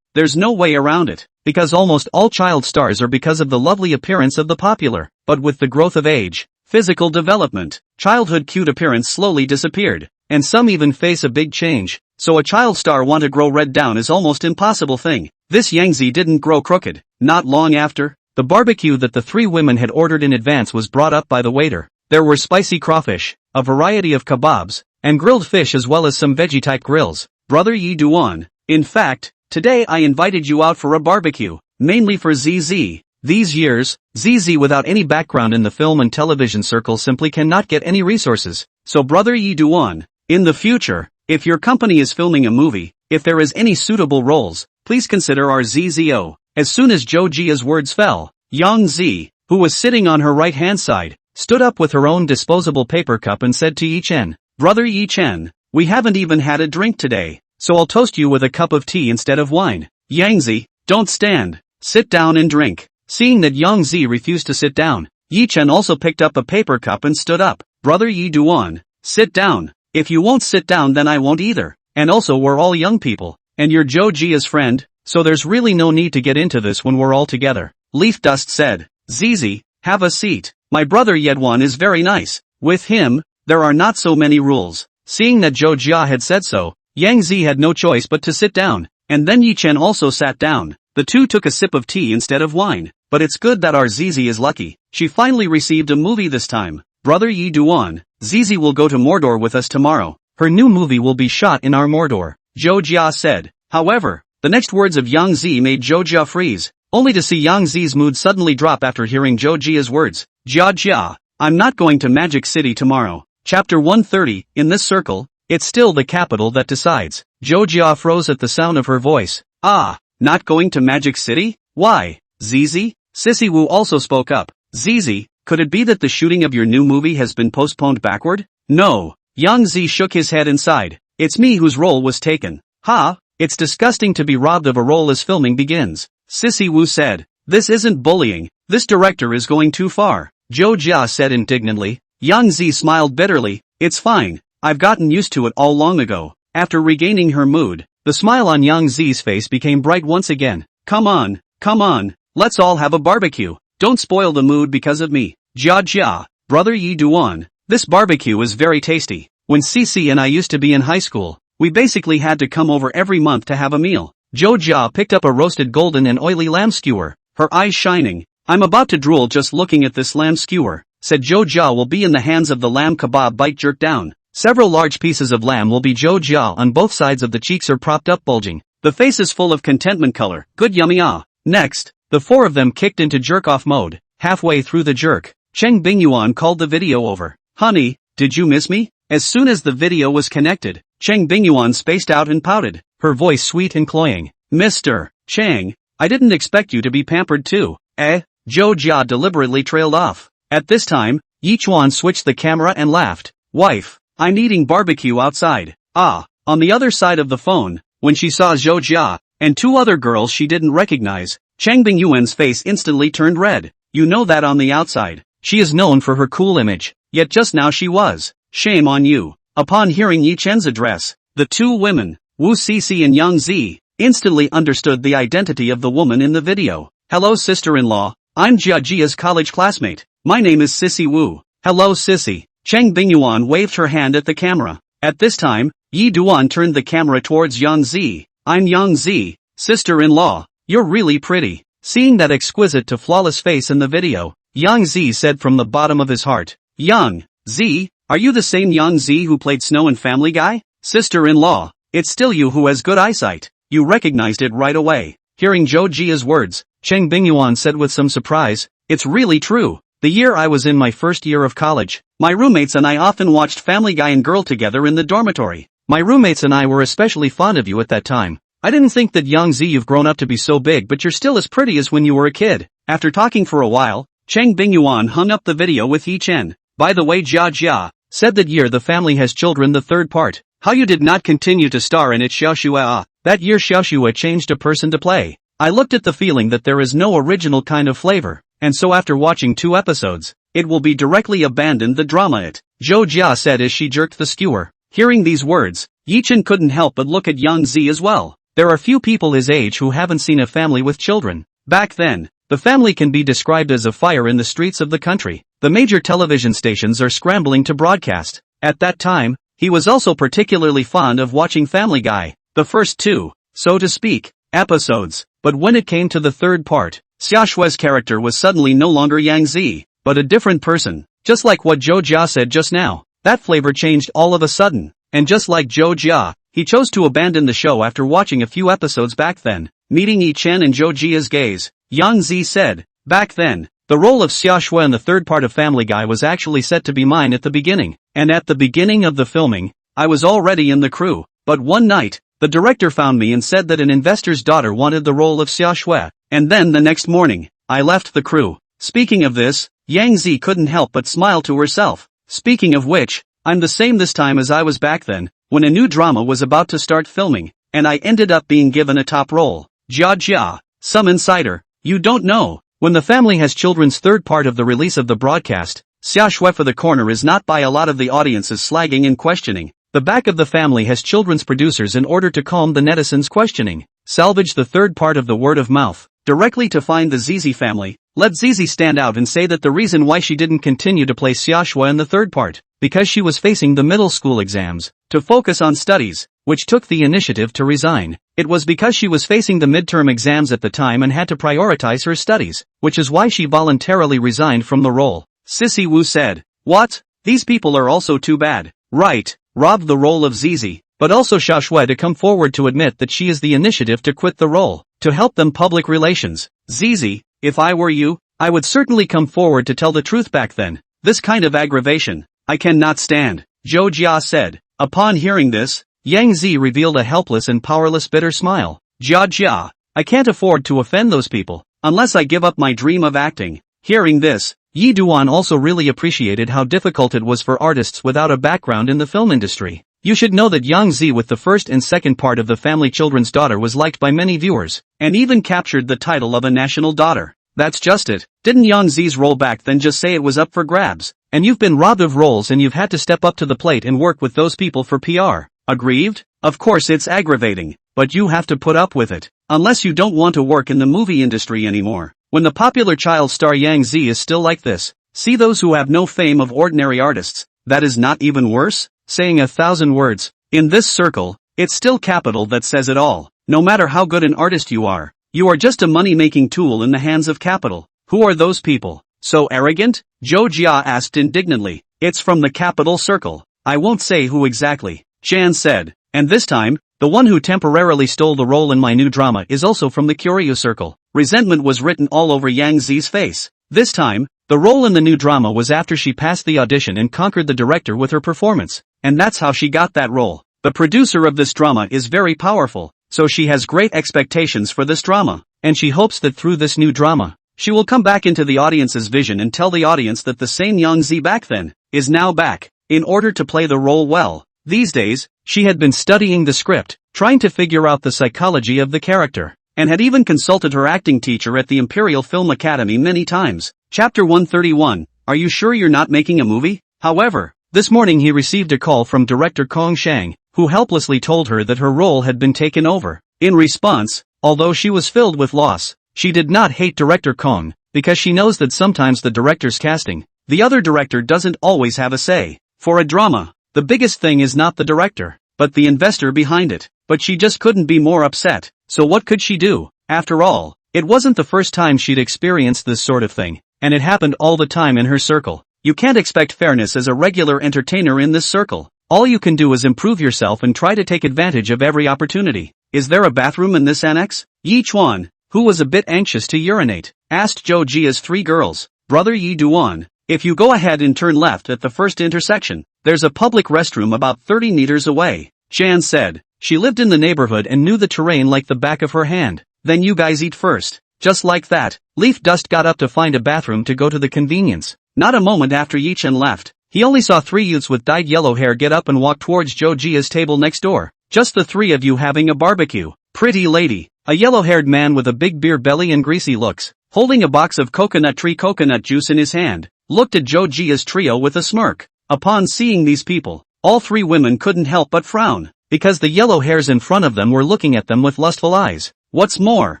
There's no way around it, because almost all child stars are because of the lovely appearance of the popular. But with the growth of age, physical development, childhood cute appearance slowly disappeared, and some even face a big change. So a child star want to grow red down is almost impossible thing. This Yangzi didn't grow crooked. Not long after, the barbecue that the three women had ordered in advance was brought up by the waiter. There were spicy crawfish, a variety of kebabs, and grilled fish as well as some veggie-type grills. Brother Yi Duan, in fact, today I invited you out for a barbecue, mainly for ZZ. These years, ZZ without any background in the film and television circle simply cannot get any resources. So Brother Yi Duan, in the future, if your company is filming a movie, if there is any suitable roles, please consider our ZZO. As soon as Zhou Jia's words fell, Yang Zi, who was sitting on her right-hand side, stood up with her own disposable paper cup and said to Yi Chen, Brother Yi Chen, we haven't even had a drink today, so I'll toast you with a cup of tea instead of wine. Yang Zi, don't stand, sit down and drink. Seeing that Yang Zi refused to sit down, Yi Chen also picked up a paper cup and stood up. Brother Yi Duan, sit down. If you won't sit down then I won't either. And also we're all young people, and you're Zhou Jia's friend, so there's really no need to get into this when we're all together. Leaf Dust said, Zizi, have a seat. My brother Yedwan is very nice. With him, there are not so many rules. Seeing that Zhou Jia had said so, Yang Zi had no choice but to sit down, and then Yi Chen also sat down. The two took a sip of tea instead of wine, but it's good that our Zizi is lucky. She finally received a movie this time. Brother Yi Duan, Zizi will go to Mordor with us tomorrow. Her new movie will be shot in our Mordor, Zhou Jia said. However, the next words of Yang Zi made Zhou Jia freeze, only to see Yang Zi's mood suddenly drop after hearing Zhou Jia's words. Jia Jia, I'm not going to Magic City tomorrow. Chapter 130, in this circle, it's still the capital that decides. Zhou Jia froze at the sound of her voice. Ah, not going to Magic City? Why? Zizi? Sissy Wu also spoke up. Zizi, could it be that the shooting of your new movie has been postponed backward? No. Yang Zi shook his head and sighed. It's me whose role was taken. Ha, it's disgusting to be robbed of a role as filming begins. Sissy Wu said. This isn't bullying, this director is going too far. Zhou Jia said indignantly. Yang Zi smiled bitterly. It's fine, I've gotten used to it all long ago. After regaining her mood, the smile on Yang Zi's face became bright once again. Come on, let's all have a barbecue. Don't spoil the mood because of me. Jia Jia, Brother Yi Duan, this barbecue is very tasty. When Cici and I used to be in high school, we basically had to come over every month to have a meal. Zhou Jia picked up a roasted golden and oily lamb skewer, her eyes shining. I'm about to drool just looking at this lamb skewer, said Zhou Jia will be in the hands of the lamb kebab bite jerked down. Several large pieces of lamb will be Zhou Jia on both sides of the cheeks are propped up bulging. The face is full of contentment color, good yummy ah. Next, the four of them kicked into jerk-off mode. Halfway through the jerk, Cheng Bingyuan called the video over. Honey, did you miss me? As soon as the video was connected, Cheng Bingyuan spaced out and pouted, her voice sweet and cloying. Mr. Cheng, I didn't expect you to be pampered too. Zhou Jia deliberately trailed off. At this time, Yi Chuan switched the camera and laughed. Wife, I'm eating barbecue outside. Ah, on the other side of the phone, when she saw Zhou Jia, and two other girls she didn't recognize, Cheng Bingyuan's face instantly turned red. You know that on the outside, she is known for her cool image, yet just now she was. Shame on you. Upon hearing Yi Chen's address, the two women, Wu Cici and Yang Zi, instantly understood the identity of the woman in the video. Hello sister-in-law, I'm Jia Jia's college classmate. My name is Sissy Wu. Hello Sissy. Cheng Bingyuan waved her hand at the camera. At this time, Yi Duan turned the camera towards Yang Zi. I'm Yang Zi, sister-in-law. You're really pretty. Seeing that exquisite to flawless face in the video, Yang Zi said from the bottom of his heart. Yang Zi, are you the same Yang Zi who played Snow in Family Guy? Sister-in-law, it's still you who has good eyesight. You recognized it right away. Hearing Zhou Jia's words, Cheng Bingyuan said with some surprise, it's really true. The year I was in my first year of college, my roommates and I often watched Family Guy and Girl together in the dormitory. My roommates and I were especially fond of you at that time. I didn't think that Yang Zi you've grown up to be so big but you're still as pretty as when you were a kid. After talking for a while, Cheng Bingyuan hung up the video with Yi Chen. By the way Jia Jia, said that year the family has children the third part. How you did not continue to star in it Xiaoxua. That year Xiaoxua changed a person to play. I looked at the feeling that there is no original kind of flavor, and so after watching 2 episodes, it will be directly abandoned the drama it. Zhou Jia said as she jerked the skewer. Hearing these words, Yi Chen couldn't help but look at Yang Zi as well. There are few people his age who haven't seen a family with children. Back then, the family can be described as a fire in the streets of the country. The major television stations are scrambling to broadcast. At that time, he was also particularly fond of watching Family Guy. The first 2, so to speak, episodes. But when it came to the third part, Xiaoshue's character was suddenly no longer Yang Zi, but a different person. Just like what Zhou Jia said just now, that flavor changed all of a sudden. And just like Zhou Jia, he chose to abandon the show after watching a few episodes back then. Meeting Yi Chen and Zhou Jia's gaze, Yang Zi said, "Back then, the role of Xiaoshue in the third part of Family Guy was actually set to be mine at the beginning. And at the beginning of the filming, I was already in the crew. But one night, the director found me and said that an investor's daughter wanted the role of Xiaoshue. And then the next morning, I left the crew." Speaking of this, Yang Zi couldn't help but smile to herself. Speaking of which, I'm the same this time as I was back then, when a new drama was about to start filming, and I ended up being given a top role. Jia Jia, some insider, you don't know. When the Family Has Children's third part of the release of the broadcast, Xiaoshue for the corner is not by a lot of the audience's slagging and questioning. The back of the Family Has Children's producers in order to calm the netizens' questioning. Salvage the third part of the word of mouth, directly to find the Zizi family. Let Zizi stand out and say that the reason why she didn't continue to play Xiaoshue in the third part, because she was facing the middle school exams, to focus on studies, which took the initiative to resign. It was because she was facing the midterm exams at the time and had to prioritize her studies, which is why she voluntarily resigned from the role. Sissy Wu said, "What? These people are also too bad." Right, robbed the role of Zizi, but also Xiaoshue to come forward to admit that she is the initiative to quit the role, to help them public relations. Zizi, if I were you, I would certainly come forward to tell the truth back then. This kind of aggravation, I cannot stand, Zhou Jia said. Upon hearing this, Yang Zi revealed a helpless and powerless bitter smile. Jia Jia, I can't afford to offend those people, unless I give up my dream of acting. Hearing this, Yi Duan also really appreciated how difficult it was for artists without a background in the film industry. You should know that Yang Zi with the first and second part of the Family Children's Daughter was liked by many viewers, and even captured the title of a national daughter. That's just it. Didn't Yang Zi's role back then just say it was up for grabs? And you've been robbed of roles and you've had to step up to the plate and work with those people for PR. Aggrieved? Of course it's aggravating, but you have to put up with it. Unless you don't want to work in the movie industry anymore. When the popular child star Yang Zi is still like this, see those who have no fame of ordinary artists, that is not even worse? Saying 1,000 words. In this circle, it's still capital that says it all. No matter how good an artist you are just a money-making tool in the hands of capital. Who are those people? So arrogant? Zhou Jia asked indignantly. It's from the capital circle. I won't say who exactly, Shan said. And this time, the one who temporarily stole the role in my new drama is also from the Kyoryu circle. Resentment was written all over Yang Zi's face. This time, the role in the new drama was after she passed the audition and conquered the director with her performance. And that's how she got that role. The producer of this drama is very powerful, so she has great expectations for this drama. And she hopes that through this new drama, she will come back into the audience's vision and tell the audience that the same Yang Zi back then is now back, in order to play the role well. These days, she had been studying the script, trying to figure out the psychology of the character, and had even consulted her acting teacher at the Imperial Film Academy many times. Chapter 131, Are you sure you're not making a movie? However, this morning he received a call from director Kong Shang, who helplessly told her that her role had been taken over. In response, although she was filled with loss, she did not hate director Kong, because she knows that sometimes the director's casting, the other director doesn't always have a say. For a drama, the biggest thing is not the director, but the investor behind it. But she just couldn't be more upset, so what could she do? After all, it wasn't the first time she'd experienced this sort of thing, and it happened all the time in her circle. You can't expect fairness as a regular entertainer in this circle. All you can do is improve yourself and try to take advantage of every opportunity. Is there a bathroom in this annex? Yi Chuan, who was a bit anxious to urinate, asked Zhou Jia's 3 girls. Brother Yi Duan, if you go ahead and turn left at the first intersection, there's a public restroom about 30 meters away, Shan said. She lived in the neighborhood and knew the terrain like the back of her hand. Then you guys eat first. Just like that, Leaf Dust got up to find a bathroom to go to the convenience. Not a moment after Yi Chen left, he only saw 3 youths with dyed yellow hair get up and walk towards Zhou Jia's table next door. Just the 3 of you having a barbecue. Pretty lady, a yellow-haired man with a big beer belly and greasy looks, holding a box of coconut tree coconut juice in his hand, looked at Zhou Jia's trio with a smirk. Upon seeing these people, all 3 women couldn't help but frown, because the yellow hairs in front of them were looking at them with lustful eyes. What's more,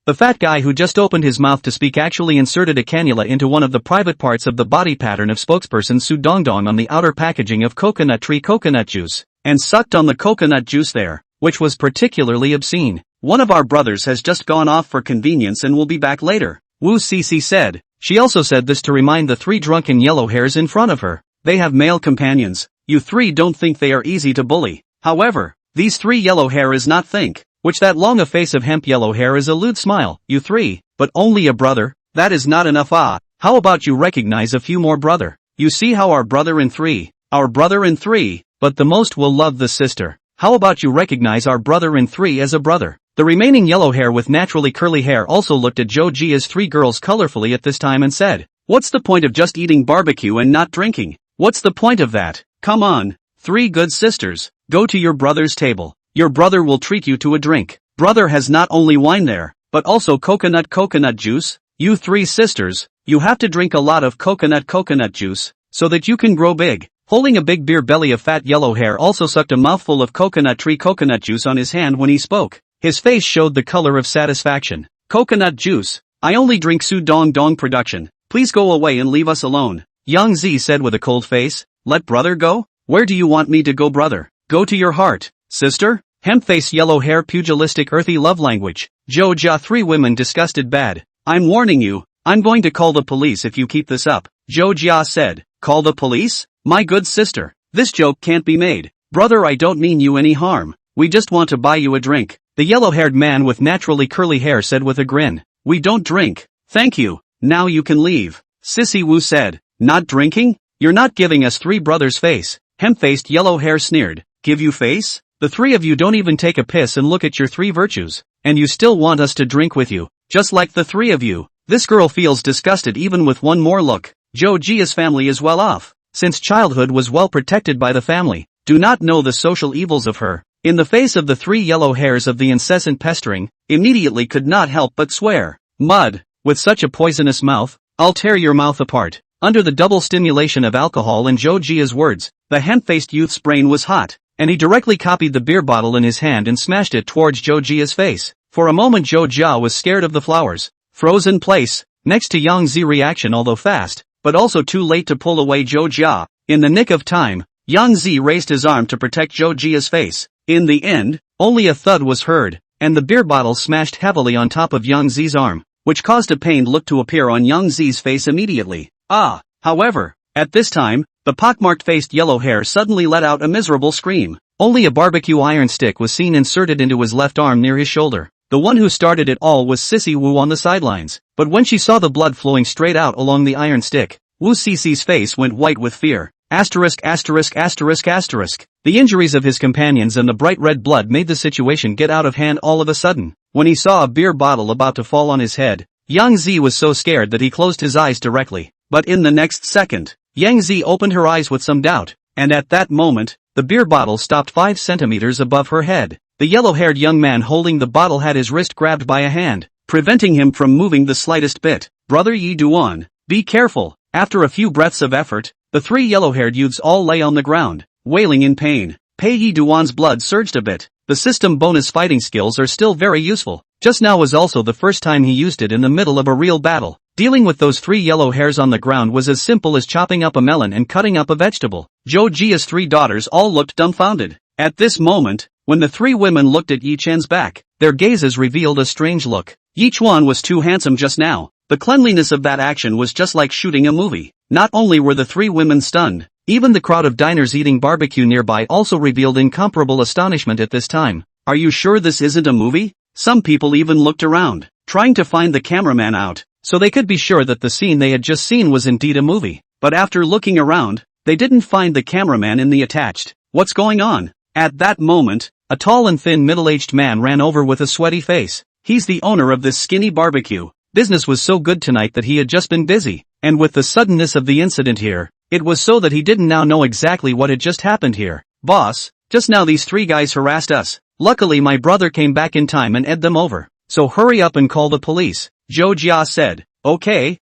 the fat guy who just opened his mouth to speak actually inserted a cannula into one of the private parts of the body pattern of spokesperson Su Dongdong on the outer packaging of coconut tree coconut juice, and sucked on the coconut juice there, which was particularly obscene. One of our brothers has just gone off for convenience and will be back later, Wu Cece said. She also said this to remind the 3 drunken yellow hairs in front of her. They have male companions. You 3 don't think they are easy to bully. However, these 3 yellow hair is not think, which that long a face of hemp yellow hair is a lewd smile. You 3, but only a brother? That is not enough. How about you recognize a few more brother? You see how our brother in 3, but the most will love the sister. How about you recognize our brother in 3 as a brother? The remaining yellow hair with naturally curly hair also looked at Jojia's 3 girls colorfully at this time and said, "What's the point of just eating barbecue and not drinking? What's the point of that? Come on, 3 good sisters, go to your brother's table. Your brother will treat you to a drink. Brother has not only wine there, but also coconut juice. You 3 sisters, you have to drink a lot of coconut juice, so that you can grow big." Holding a big beer belly of fat yellow hair also sucked a mouthful of coconut juice on his hand when he spoke. His face showed the color of satisfaction. "Coconut juice. I only drink Su Dong Dong production. Please go away and leave us alone," Yang Zi said with a cold face. "Let brother go? Where do you want me to go, brother? Go to your heart, sister?" Hemp-face yellow hair pugilistic earthy love language. Zhou Jia 3 women disgusted bad. "I'm warning you, I'm going to call the police if you keep this up," Zhou Jia said. "Call the police? My good sister, this joke can't be made. Brother, I don't mean you any harm. We just want to buy you a drink," the yellow-haired man with naturally curly hair said with a grin. "We don't drink. Thank you. Now you can leave," Sissy Wu said. "Not drinking? You're not giving us 3 brothers face," hemp-faced yellow hair sneered. "Give you face? The 3 of you don't even take a piss and look at your 3 virtues, and you still want us to drink with you, just like the 3 of you." This girl feels disgusted even with one more look. Zhou Jia's family is well off. Since childhood was well protected by the family, do not know the social evils of her. In the face of the 3 yellow hairs of the incessant pestering, immediately could not help but swear. "Mud, with such a poisonous mouth, I'll tear your mouth apart." Under the double stimulation of alcohol and Zhou Jia's words, the hemp-faced youth's brain was hot, and he directly copied the beer bottle in his hand and smashed it towards Zhou Jia's face. For a moment Zhou Jia was scared of the flowers. Frozen place, next to Yang Zi reaction although fast, but also too late to pull away Zhou Jia. In the nick of time, Yang Zi raised his arm to protect Zhou Jia's face. In the end, only a thud was heard, and the beer bottle smashed heavily on top of Yang Zi's arm, which caused a pained look to appear on Yang Zi's face immediately. However, at this time, the pockmarked-faced yellow hair suddenly let out a miserable scream. Only a barbecue iron stick was seen inserted into his left arm near his shoulder. The one who started it all was Sissy Wu on the sidelines, but when she saw the blood flowing straight out along the iron stick, Wu Cece's face went white with fear. ********. The injuries of his companions and the bright red blood made the situation get out of hand all of a sudden. When he saw a beer bottle about to fall on his head, Yang Zi was so scared that he closed his eyes directly. But in the next second, Yang Zi opened her eyes with some doubt, and at that moment, the beer bottle stopped 5 centimeters above her head. The yellow-haired young man holding the bottle had his wrist grabbed by a hand, preventing him from moving the slightest bit. "Brother Yi Duan, be careful." After a few breaths of effort, the 3 yellow-haired youths all lay on the ground, wailing in pain. Pei Yi Duan's blood surged a bit. The system bonus fighting skills are still very useful. Just now was also the first time he used it in the middle of a real battle. Dealing with those 3 yellow hairs on the ground was as simple as chopping up a melon and cutting up a vegetable. Zhou Jia's 3 daughters all looked dumbfounded. At this moment, when the 3 women looked at Yi Chen's back, their gazes revealed a strange look. Yi Chuan was too handsome just now. The cleanliness of that action was just like shooting a movie. Not only were the 3 women stunned, even the crowd of diners eating barbecue nearby also revealed incomparable astonishment at this time. "Are you sure this isn't a movie?" Some people even looked around, trying to find the cameraman out, so they could be sure that the scene they had just seen was indeed a movie. But after looking around, they didn't find the cameraman in the attached. "What's going on?" At that moment, a tall and thin middle-aged man ran over with a sweaty face. "He's the owner of this skinny barbecue. Business was so good tonight that he had just been busy, and with the suddenness of the incident here, it was so that he didn't now know exactly what had just happened here. Boss, just now these 3 guys harassed us. Luckily my brother came back in time and ed them over. So hurry up and call the police," Zhou Jia said. Okay.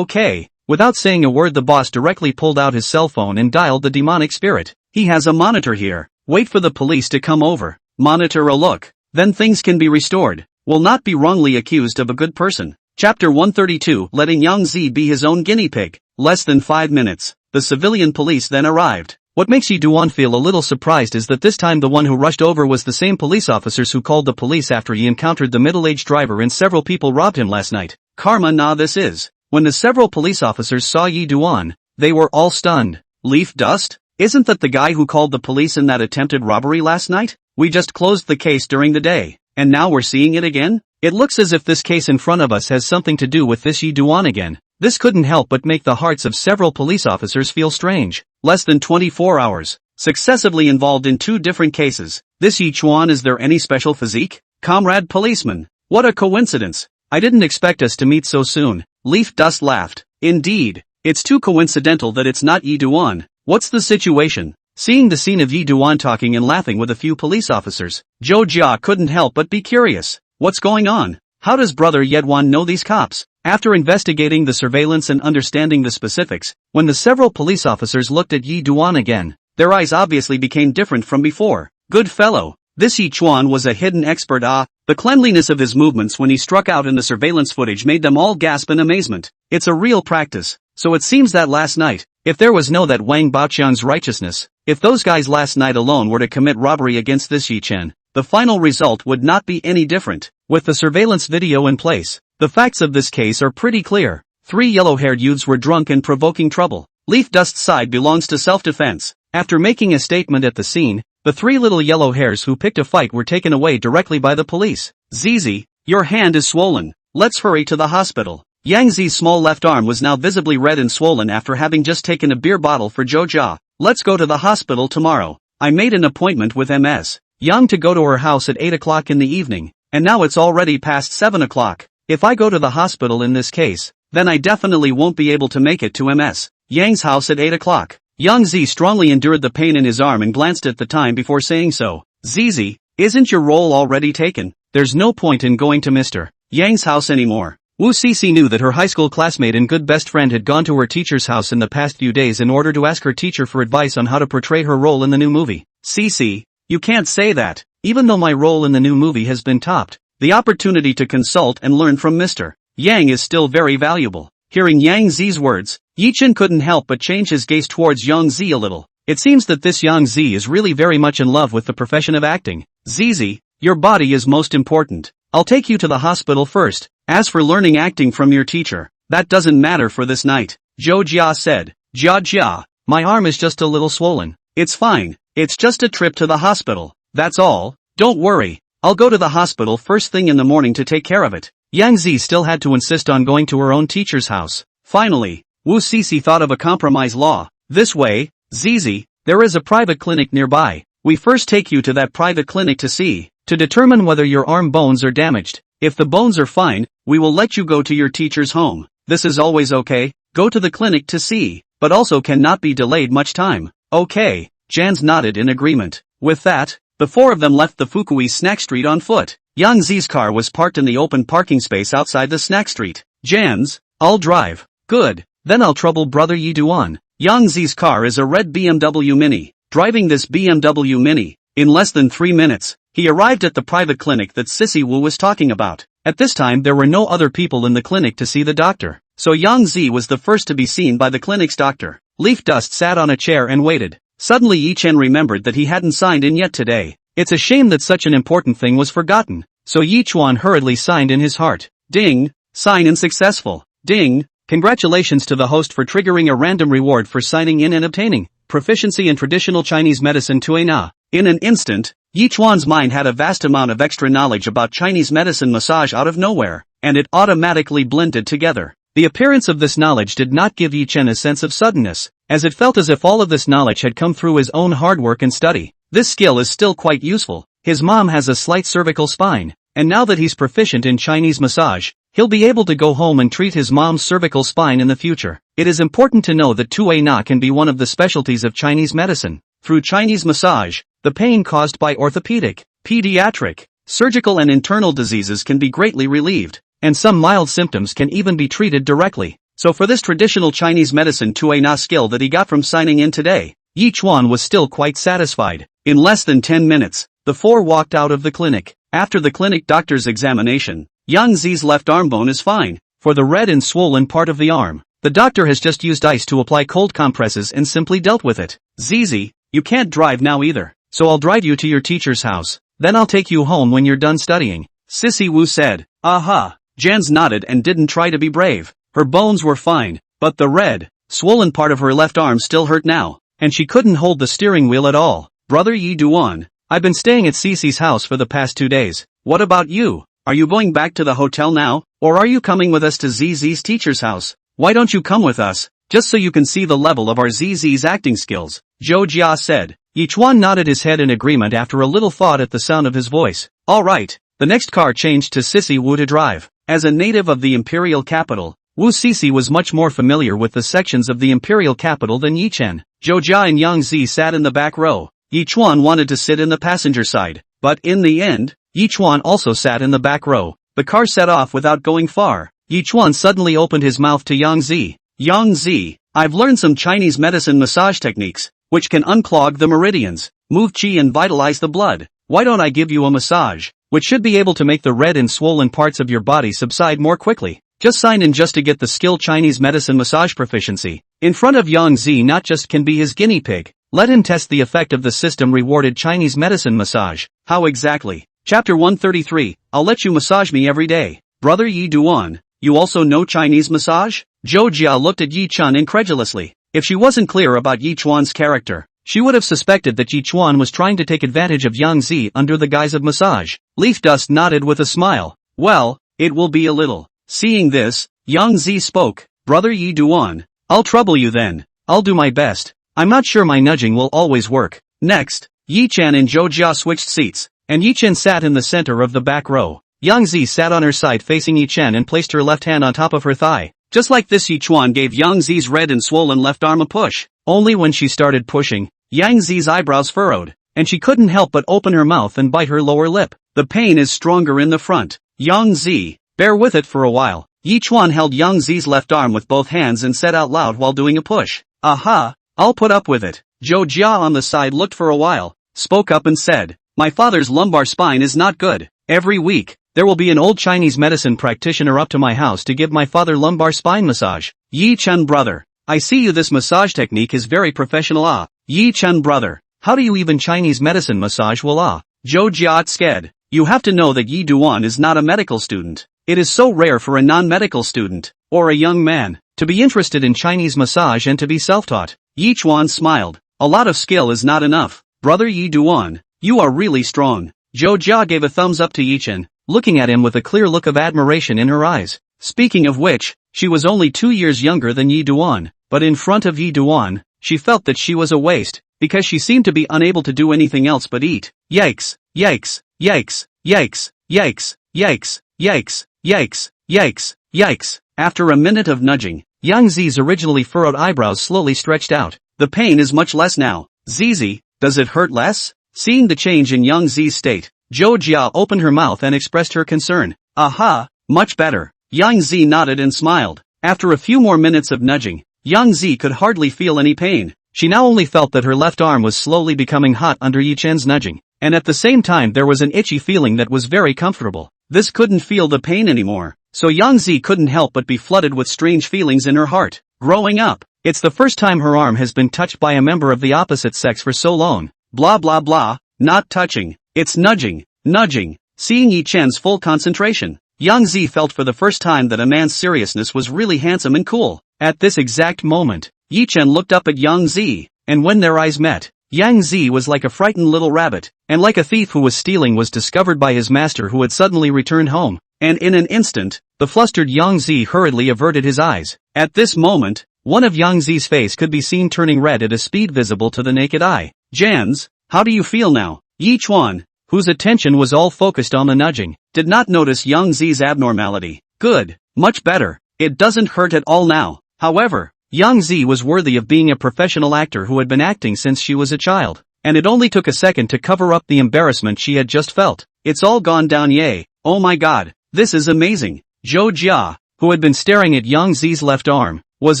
Without saying a word the boss directly pulled out his cell phone and dialed the demonic spirit. "He has a monitor here. Wait for the police to come over. Monitor a look. Then things can be restored. Will not be wrongly accused of a good person." Chapter 132, letting Yang Zi be his own guinea pig. Less than 5 minutes, the civilian police then arrived. What makes Yi Duan feel a little surprised is that this time the one who rushed over was the same police officers who called the police after he encountered the middle-aged driver and several people robbed him last night. Karma nah this is. When the several police officers saw Yi Duan, they were all stunned. Leaf dust? Isn't that the guy who called the police in that attempted robbery last night? We just closed the case during the day, and now we're seeing it again? It looks as if this case in front of us has something to do with this Yi Duan again. This couldn't help but make the hearts of several police officers feel strange. Less than 24 hours. Successively involved in 2 different cases. This Yi Chuan, is there any special physique? Comrade policeman. What a coincidence. I didn't expect us to meet so soon. Leaf dust laughed. Indeed. It's too coincidental that it's not Yi Duan. What's the situation? Seeing the scene of Yi Duan talking and laughing with a few police officers, Zhou Jia couldn't help but be curious. What's going on? How does brother Yedwan know these cops? After investigating the surveillance and understanding the specifics, when the several police officers looked at Yi Duan again, their eyes obviously became different from before. Good fellow. This Yi Chuan was a hidden expert. The cleanliness of his movements when he struck out in the surveillance footage made them all gasp in amazement. It's a real practice. So it seems that last night, if there was no that Wang Baoqiang's righteousness, if those guys last night alone were to commit robbery against this Yi Chen, the final result would not be any different. With the surveillance video in place, the facts of this case are pretty clear. 3 yellow-haired youths were drunk and provoking trouble. Leaf Dust's side belongs to self-defense. After making a statement at the scene, the 3 little yellow hairs who picked a fight were taken away directly by the police. Zizi, your hand is swollen. Let's hurry to the hospital. Yang Zi's small left arm was now visibly red and swollen after having just taken a beer bottle for Zhou Jia. Let's go to the hospital tomorrow. I made an appointment with Ms. Yang to go to her house at 8 o'clock in the evening, and now it's already past 7 o'clock. If I go to the hospital in this case, then I definitely won't be able to make it to Ms. Yang's house at 8 o'clock. Yang Zi strongly endured the pain in his arm and glanced at the time before saying so. Zizi, isn't your role already taken? There's no point in going to Mr. Yang's house anymore. Wu Cixi knew that her high school classmate and good best friend had gone to her teacher's house in the past few days in order to ask her teacher for advice on how to portray her role in the new movie. Cixi, you can't say that. Even though my role in the new movie has been topped, the opportunity to consult and learn from Mr. Yang is still very valuable. Hearing Yang Zi's words, Yi Chen couldn't help but change his gaze towards Yang Zi a little. It seems that this Yang Zi is really very much in love with the profession of acting. Zizi, your body is most important. I'll take you to the hospital first. As for learning acting from your teacher, that doesn't matter for this night. Zhou Jia said. Jia, my arm is just a little swollen. It's fine. It's just a trip to the hospital. That's all. Don't worry. I'll go to the hospital first thing in the morning to take care of it. Yang Zi still had to insist on going to her own teacher's house. Finally, Wu Cixi thought of a compromise law. This way, Zizi, there is a private clinic nearby. We first take you to that private clinic to determine whether your arm bones are damaged. If the bones are fine, we will let you go to your teacher's home. This is always okay. Go to the clinic to see, but also cannot be delayed much time. Okay, Jans nodded in agreement. With that, the 4 of them left the Fukui snack street on foot. Yang Zi's car was parked in the open parking space outside the snack street. Jans, I'll drive. Good, then I'll trouble brother Yi Duan. Yang Zi's car is a red BMW Mini. Driving this BMW Mini, in less than 3 minutes, he arrived at the private clinic that Sissy Wu was talking about. At this time there were no other people in the clinic to see the doctor, so Yang Zi was the first to be seen by the clinic's doctor. Leaf Dust sat on a chair and waited. Suddenly Yi Chen remembered that he hadn't signed in yet today. It's a shame that such an important thing was forgotten. So Yi Chuan hurriedly signed in his heart. Ding! Sign in successful. Ding! Congratulations to the host for triggering a random reward for signing in and obtaining proficiency in traditional Chinese medicine Tuina. In an instant, Yi Chuan's mind had a vast amount of extra knowledge about Chinese medicine massage out of nowhere, and it automatically blended together. The appearance of this knowledge did not give Yi Chen a sense of suddenness, as it felt as if all of this knowledge had come through his own hard work and study. This skill is still quite useful. His mom has a slight cervical spine, and now that he's proficient in Chinese massage, he'll be able to go home and treat his mom's cervical spine in the future. It is important to know that Tue Na can be one of the specialties of Chinese medicine. Through Chinese massage, the pain caused by orthopedic, pediatric, surgical and internal diseases can be greatly relieved, and some mild symptoms can even be treated directly. So for this traditional Chinese medicine Tue Na skill that he got from signing in today, Yi Chuan was still quite satisfied. In less than 10 minutes, the 4 walked out of the clinic. After the clinic doctor's examination, Yang Zi's left arm bone is fine. For the red and swollen part of the arm, The doctor has just used ice to apply cold compresses and simply dealt with it. Zizi, you can't drive now either, so I'll drive you to your teacher's house. Then I'll take you home when you're done studying. Sissy Wu said. Aha. Jans nodded and didn't try to be brave. Her bones were fine, but the red, swollen part of her left arm still hurt now, and she couldn't hold the steering wheel at all. Brother Yi Duan, I've been staying at Cece's house for the past 2 days. What about you? Are you going back to the hotel now, or are you coming with us to ZZ's teacher's house? Why don't you come with us, just so you can see the level of our ZZ's acting skills? Zhou Jia said. Yichuan nodded his head in agreement after a little thought at the sound of his voice. Alright, the next car changed to Sissy Wu to drive. As a native of the imperial capital, Wu Sisi was much more familiar with the sections of the imperial capital than Yi Chen. Zhou Jia and Yang Zi sat in the back row. Yichuan wanted to sit in the passenger side, but in the end, Yichuan also sat in the back row. The car set off without going far. Yichuan suddenly opened his mouth to Yang Zi. Yang Zi, I've learned some Chinese medicine massage techniques, which can unclog the meridians, move qi and vitalize the blood. Why don't I give you a massage, which should be able to make the red and swollen parts of your body subside more quickly? Just signed in just to get the skill Chinese medicine massage proficiency. In front of Yang Zi not just can be his guinea pig, let him test the effect of the system rewarded Chinese medicine massage. How exactly? Chapter 133, I'll let you massage me every day. Brother Yi Duan, you also know Chinese massage? Zhou Jia looked at Yi Chun incredulously. If she wasn't clear about Yi Chuan's character, she would have suspected that Yi Chuan was trying to take advantage of Yang Zi under the guise of massage. Leaf Dust nodded with a smile. Well, it will be a little. Seeing this, Yang Zi spoke. Brother Yi Duan, I'll trouble you then. I'll do my best. I'm not sure my nudging will always work. Next, Yi Chen and Zhou Jia switched seats, and Yi Chen sat in the center of the back row. Yang Zi sat on her side facing Yi Chen and placed her left hand on top of her thigh. Just like this, Yi Chuan gave Yang Zi's red and swollen left arm a push. Only when she started pushing, Yang Zi's eyebrows furrowed, and she couldn't help but open her mouth and bite her lower lip. The pain is stronger in the front. Yang Zi, bear with it for a while. Yi Chuan held Yang Zi's left arm with both hands and said out loud while doing a push. Aha, I'll put up with it. Zhou Jia on the side looked for a while, spoke up and said, my father's lumbar spine is not good. Every week, there will be an old Chinese medicine practitioner up to my house to give my father lumbar spine massage. Yi Chen brother, I see you, this massage technique is very professional. Yi Chen brother, how do you even Chinese medicine massage well? Zhou Jia sked. You have to know that Yi Duan is not a medical student. It is so rare for a non-medical student, or a young man, to be interested in Chinese massage and to be self-taught. Yi Chuan smiled. A lot of skill is not enough. Brother Yi Duan, you are really strong. Zhou Jia gave a thumbs up to Yi Chen, looking at him with a clear look of admiration in her eyes. Speaking of which, she was only 2 years younger than Yi Duan, but in front of Yi Duan, she felt that she was a waste, because she seemed to be unable to do anything else but eat. Yikes, yikes, yikes, yikes, yikes, yikes, yikes, yikes, yikes, yikes. After a minute of nudging, Yang Zi's originally furrowed eyebrows slowly stretched out. The pain is much less now. Zizi, does it hurt less? Seeing the change in Yang Zi's state, Zhou Jia opened her mouth and expressed her concern. Aha, much better. Yang Zi nodded and smiled. After a few more minutes of nudging, Yang Zi could hardly feel any pain. She now only felt that her left arm was slowly becoming hot under Yi Chen's nudging, and at the same time there was an itchy feeling that was very comfortable. This couldn't feel the pain anymore, so Yang Zi couldn't help but be flooded with strange feelings in her heart. Growing up, it's the first time her arm has been touched by a member of the opposite sex for so long. Blah blah blah, not touching, it's nudging, nudging. Seeing Yi Chen's full concentration, Yang Zi felt for the first time that a man's seriousness was really handsome and cool. At this exact moment, Yi Chen looked up at Yang Zi, and when their eyes met, Yang Zi was like a frightened little rabbit, and like a thief who was stealing was discovered by his master who had suddenly returned home, and in an instant, the flustered Yang Zi hurriedly averted his eyes. At this moment, one of Yang Zi's face could be seen turning red at a speed visible to the naked eye. Jans, how do you feel now? Yi Chuan, whose attention was all focused on the nudging, did not notice Yang Zi's abnormality. Good, much better, it doesn't hurt at all now. However, Yang Zi was worthy of being a professional actor who had been acting since she was a child, and it only took a second to cover up the embarrassment she had just felt. It's all gone down, yay, oh my god, this is amazing. Zhou Jia, who had been staring at Yang Zi's left arm, was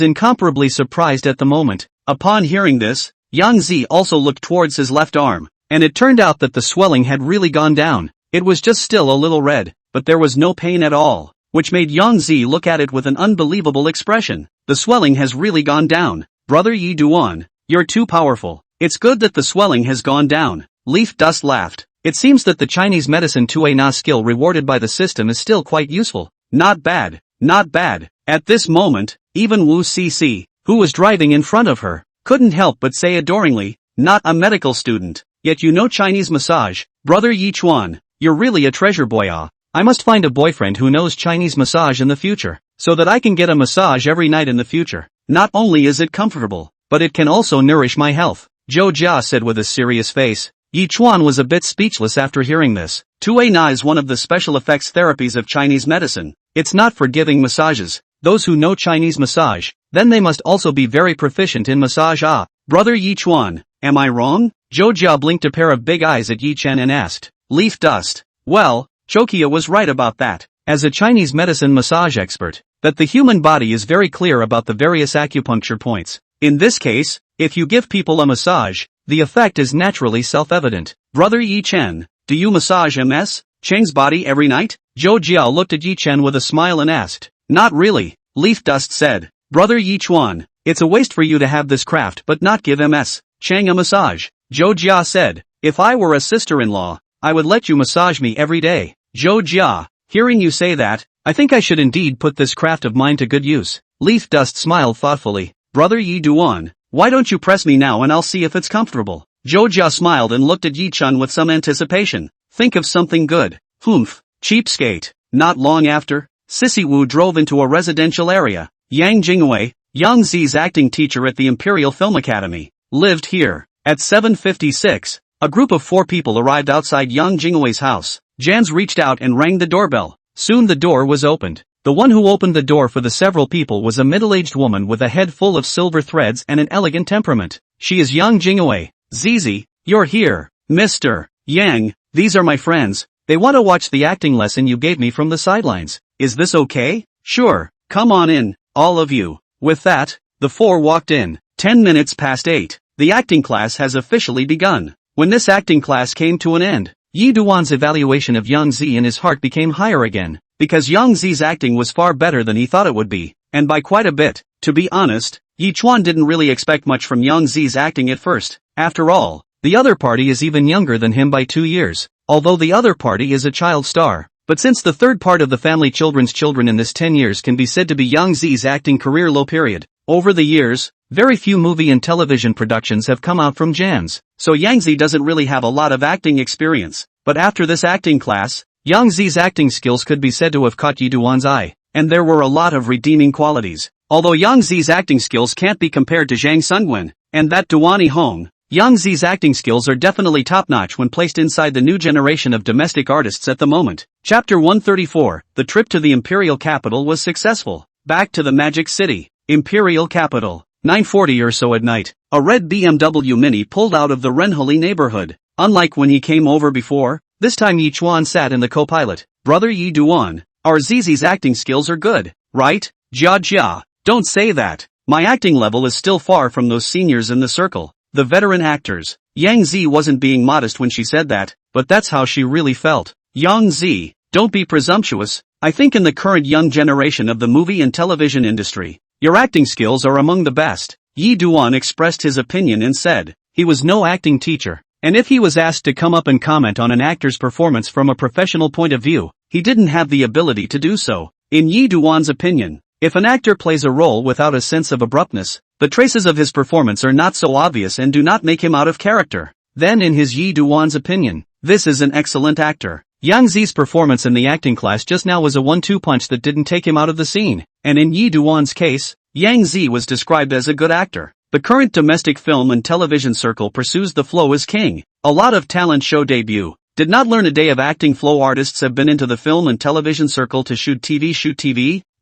incomparably surprised at the moment. Upon hearing this, Yang Zi also looked towards his left arm, and it turned out that the swelling had really gone down. It was just still a little red, but there was no pain at all, which made Yang Zi look at it with an unbelievable expression. the swelling has really gone down. Brother Yi Duan, you're too powerful. It's good that the swelling has gone down. Leaf Dust laughed. It seems that the Chinese medicine 2A Na skill rewarded by the system is still quite useful. Not bad, not bad. At this moment, even Wu Cc, who was driving in front of her, couldn't help but say adoringly, not a medical student, yet you know Chinese massage. Brother Yi Chuan, you're really a treasure boy. I must find a boyfriend who knows Chinese massage in the future, so that I can get a massage every night in the future. Not only is it comfortable, but it can also nourish my health. Zhou Jia said with a serious face. Yi Chuan was a bit speechless after hearing this. 2A Na is one of the special effects therapies of Chinese medicine. It's not for giving massages. Those who know Chinese massage, then they must also be very proficient in massage. Brother Yi Chuan, am I wrong? Zhou Jia blinked a pair of big eyes at Yi Chen and asked. Leaf Dust. Well, Chokia was right about that. As a Chinese medicine massage expert, that the human body is very clear about the various acupuncture points. In this case, if you give people a massage, the effect is naturally self-evident. Brother Yi Chen, do you massage Ms. Cheng's body every night? Zhou Jia looked at Yi Chen with a smile and asked. Not really, Leaf Dust said. Brother Yi Chuan, it's a waste for you to have this craft but not give Ms. Cheng a massage. Zhou Jia said. If I were a sister-in-law, I would let you massage me every day. Zhou Jia, hearing you say that, I think I should indeed put this craft of mine to good use. Leaf Dust smiled thoughtfully. Brother Yi Duan, why don't you press me now and I'll see if it's comfortable. Zhou Jia smiled and looked at Yi Chun with some anticipation. Think of something good. Humph, cheapskate. Not long after, Sissy Wu drove into a residential area. Yang Jingwei, Yang Zi's acting teacher at the Imperial Film Academy, lived here. At 7:56, a group of 4 people arrived outside Yang Jingwei's house. Jans reached out and rang the doorbell. Soon the door was opened. The one who opened the door for the several people was a middle-aged woman with a head full of silver threads and an elegant temperament. She is Yang Jingwei. Zizi, you're here. Mr. Yang, these are my friends. They want to watch the acting lesson you gave me from the sidelines. Is this okay? Sure, come on in, all of you. With that, the 4 walked in. 10 minutes past 8. The acting class has officially begun. When this acting class came to an end, Yi Duan's evaluation of Yang Zi in his heart became higher again, because Yang Zi's acting was far better than he thought it would be, and by quite a bit. To be honest, Yi Chuan didn't really expect much from Yang Zi's acting at first. After all, the other party is even younger than him by 2 years, although the other party is a child star. But since the third part of the family children's children in this 10 years can be said to be Yang Zi's acting career low period, over the years, very few movie and television productions have come out from Jan's, so Yang Zi doesn't really have a lot of acting experience. But after this acting class, Yang Zi's acting skills could be said to have caught Yi Duan's eye, and there were a lot of redeeming qualities. Although Yang Zi's acting skills can't be compared to Zhang Sungwen and that Duani Hong, Yang Zi's acting skills are definitely top-notch when placed inside the new generation of domestic artists at the moment. Chapter 134, the trip to the Imperial Capital was successful. Back to the Magic City, Imperial Capital. 9:40 or so at night, a red BMW Mini pulled out of the Renhali neighborhood. Unlike when he came over before, this time Yi Chuan sat in the co-pilot. Brother Yi Duan, our Zizi's acting skills are good, right? Jia Jia, don't say that. My acting level is still far from those seniors in the circle, the veteran actors. Yang Zi wasn't being modest when she said that, but that's how she really felt. Yang Zi, don't be presumptuous. I think in the current young generation of the movie and television industry, your acting skills are among the best. Yi Duan expressed his opinion and said, he was no acting teacher, and if he was asked to come up and comment on an actor's performance from a professional point of view, he didn't have the ability to do so. In Yi Duan's opinion, if an actor plays a role without a sense of abruptness, the traces of his performance are not so obvious and do not make him out of character. Then in his Yi Duan's opinion, this is an excellent actor. Yang Zi's performance in the acting class just now was a 1-2 punch that didn't take him out of the scene, and in Yi Duan's case, Yang Zi was described as a good actor. The current domestic film and television circle pursues the flow as king. A lot of talent show debut. Did not learn a day of acting flow artists have been into the film and television circle to shoot TV,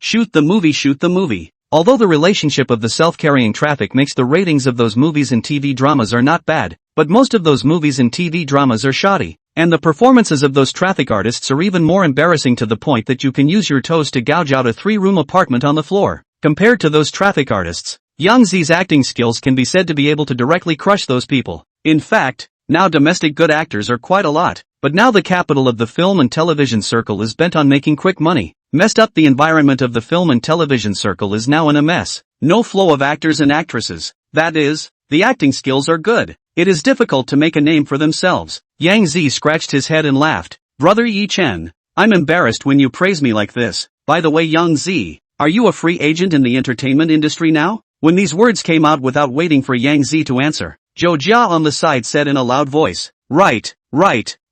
shoot the movie. Although the relationship of the self-carrying traffic makes the ratings of those movies and TV dramas are not bad, but most of those movies and TV dramas are shoddy. And the performances of those traffic artists are even more embarrassing to the point that you can use your toes to gouge out a 3-room apartment on the floor. Compared to those traffic artists, Yang Zi's acting skills can be said to be able to directly crush those people. In fact, now domestic good actors are quite a lot, but now the capital of the film and television circle is bent on making quick money. Messed up the environment of the film and television circle is now in a mess. no flow of actors and actresses. That is, the acting skills are good. It is difficult to make a name for themselves. Yang Zi scratched his head and laughed. Brother Yi Chen, I'm embarrassed when you praise me like this. By the way, Yang Zi, are you a free agent in the entertainment industry now? When these words came out without waiting for Yang Zi to answer, Zhou Jia on the side said in a loud voice, Right,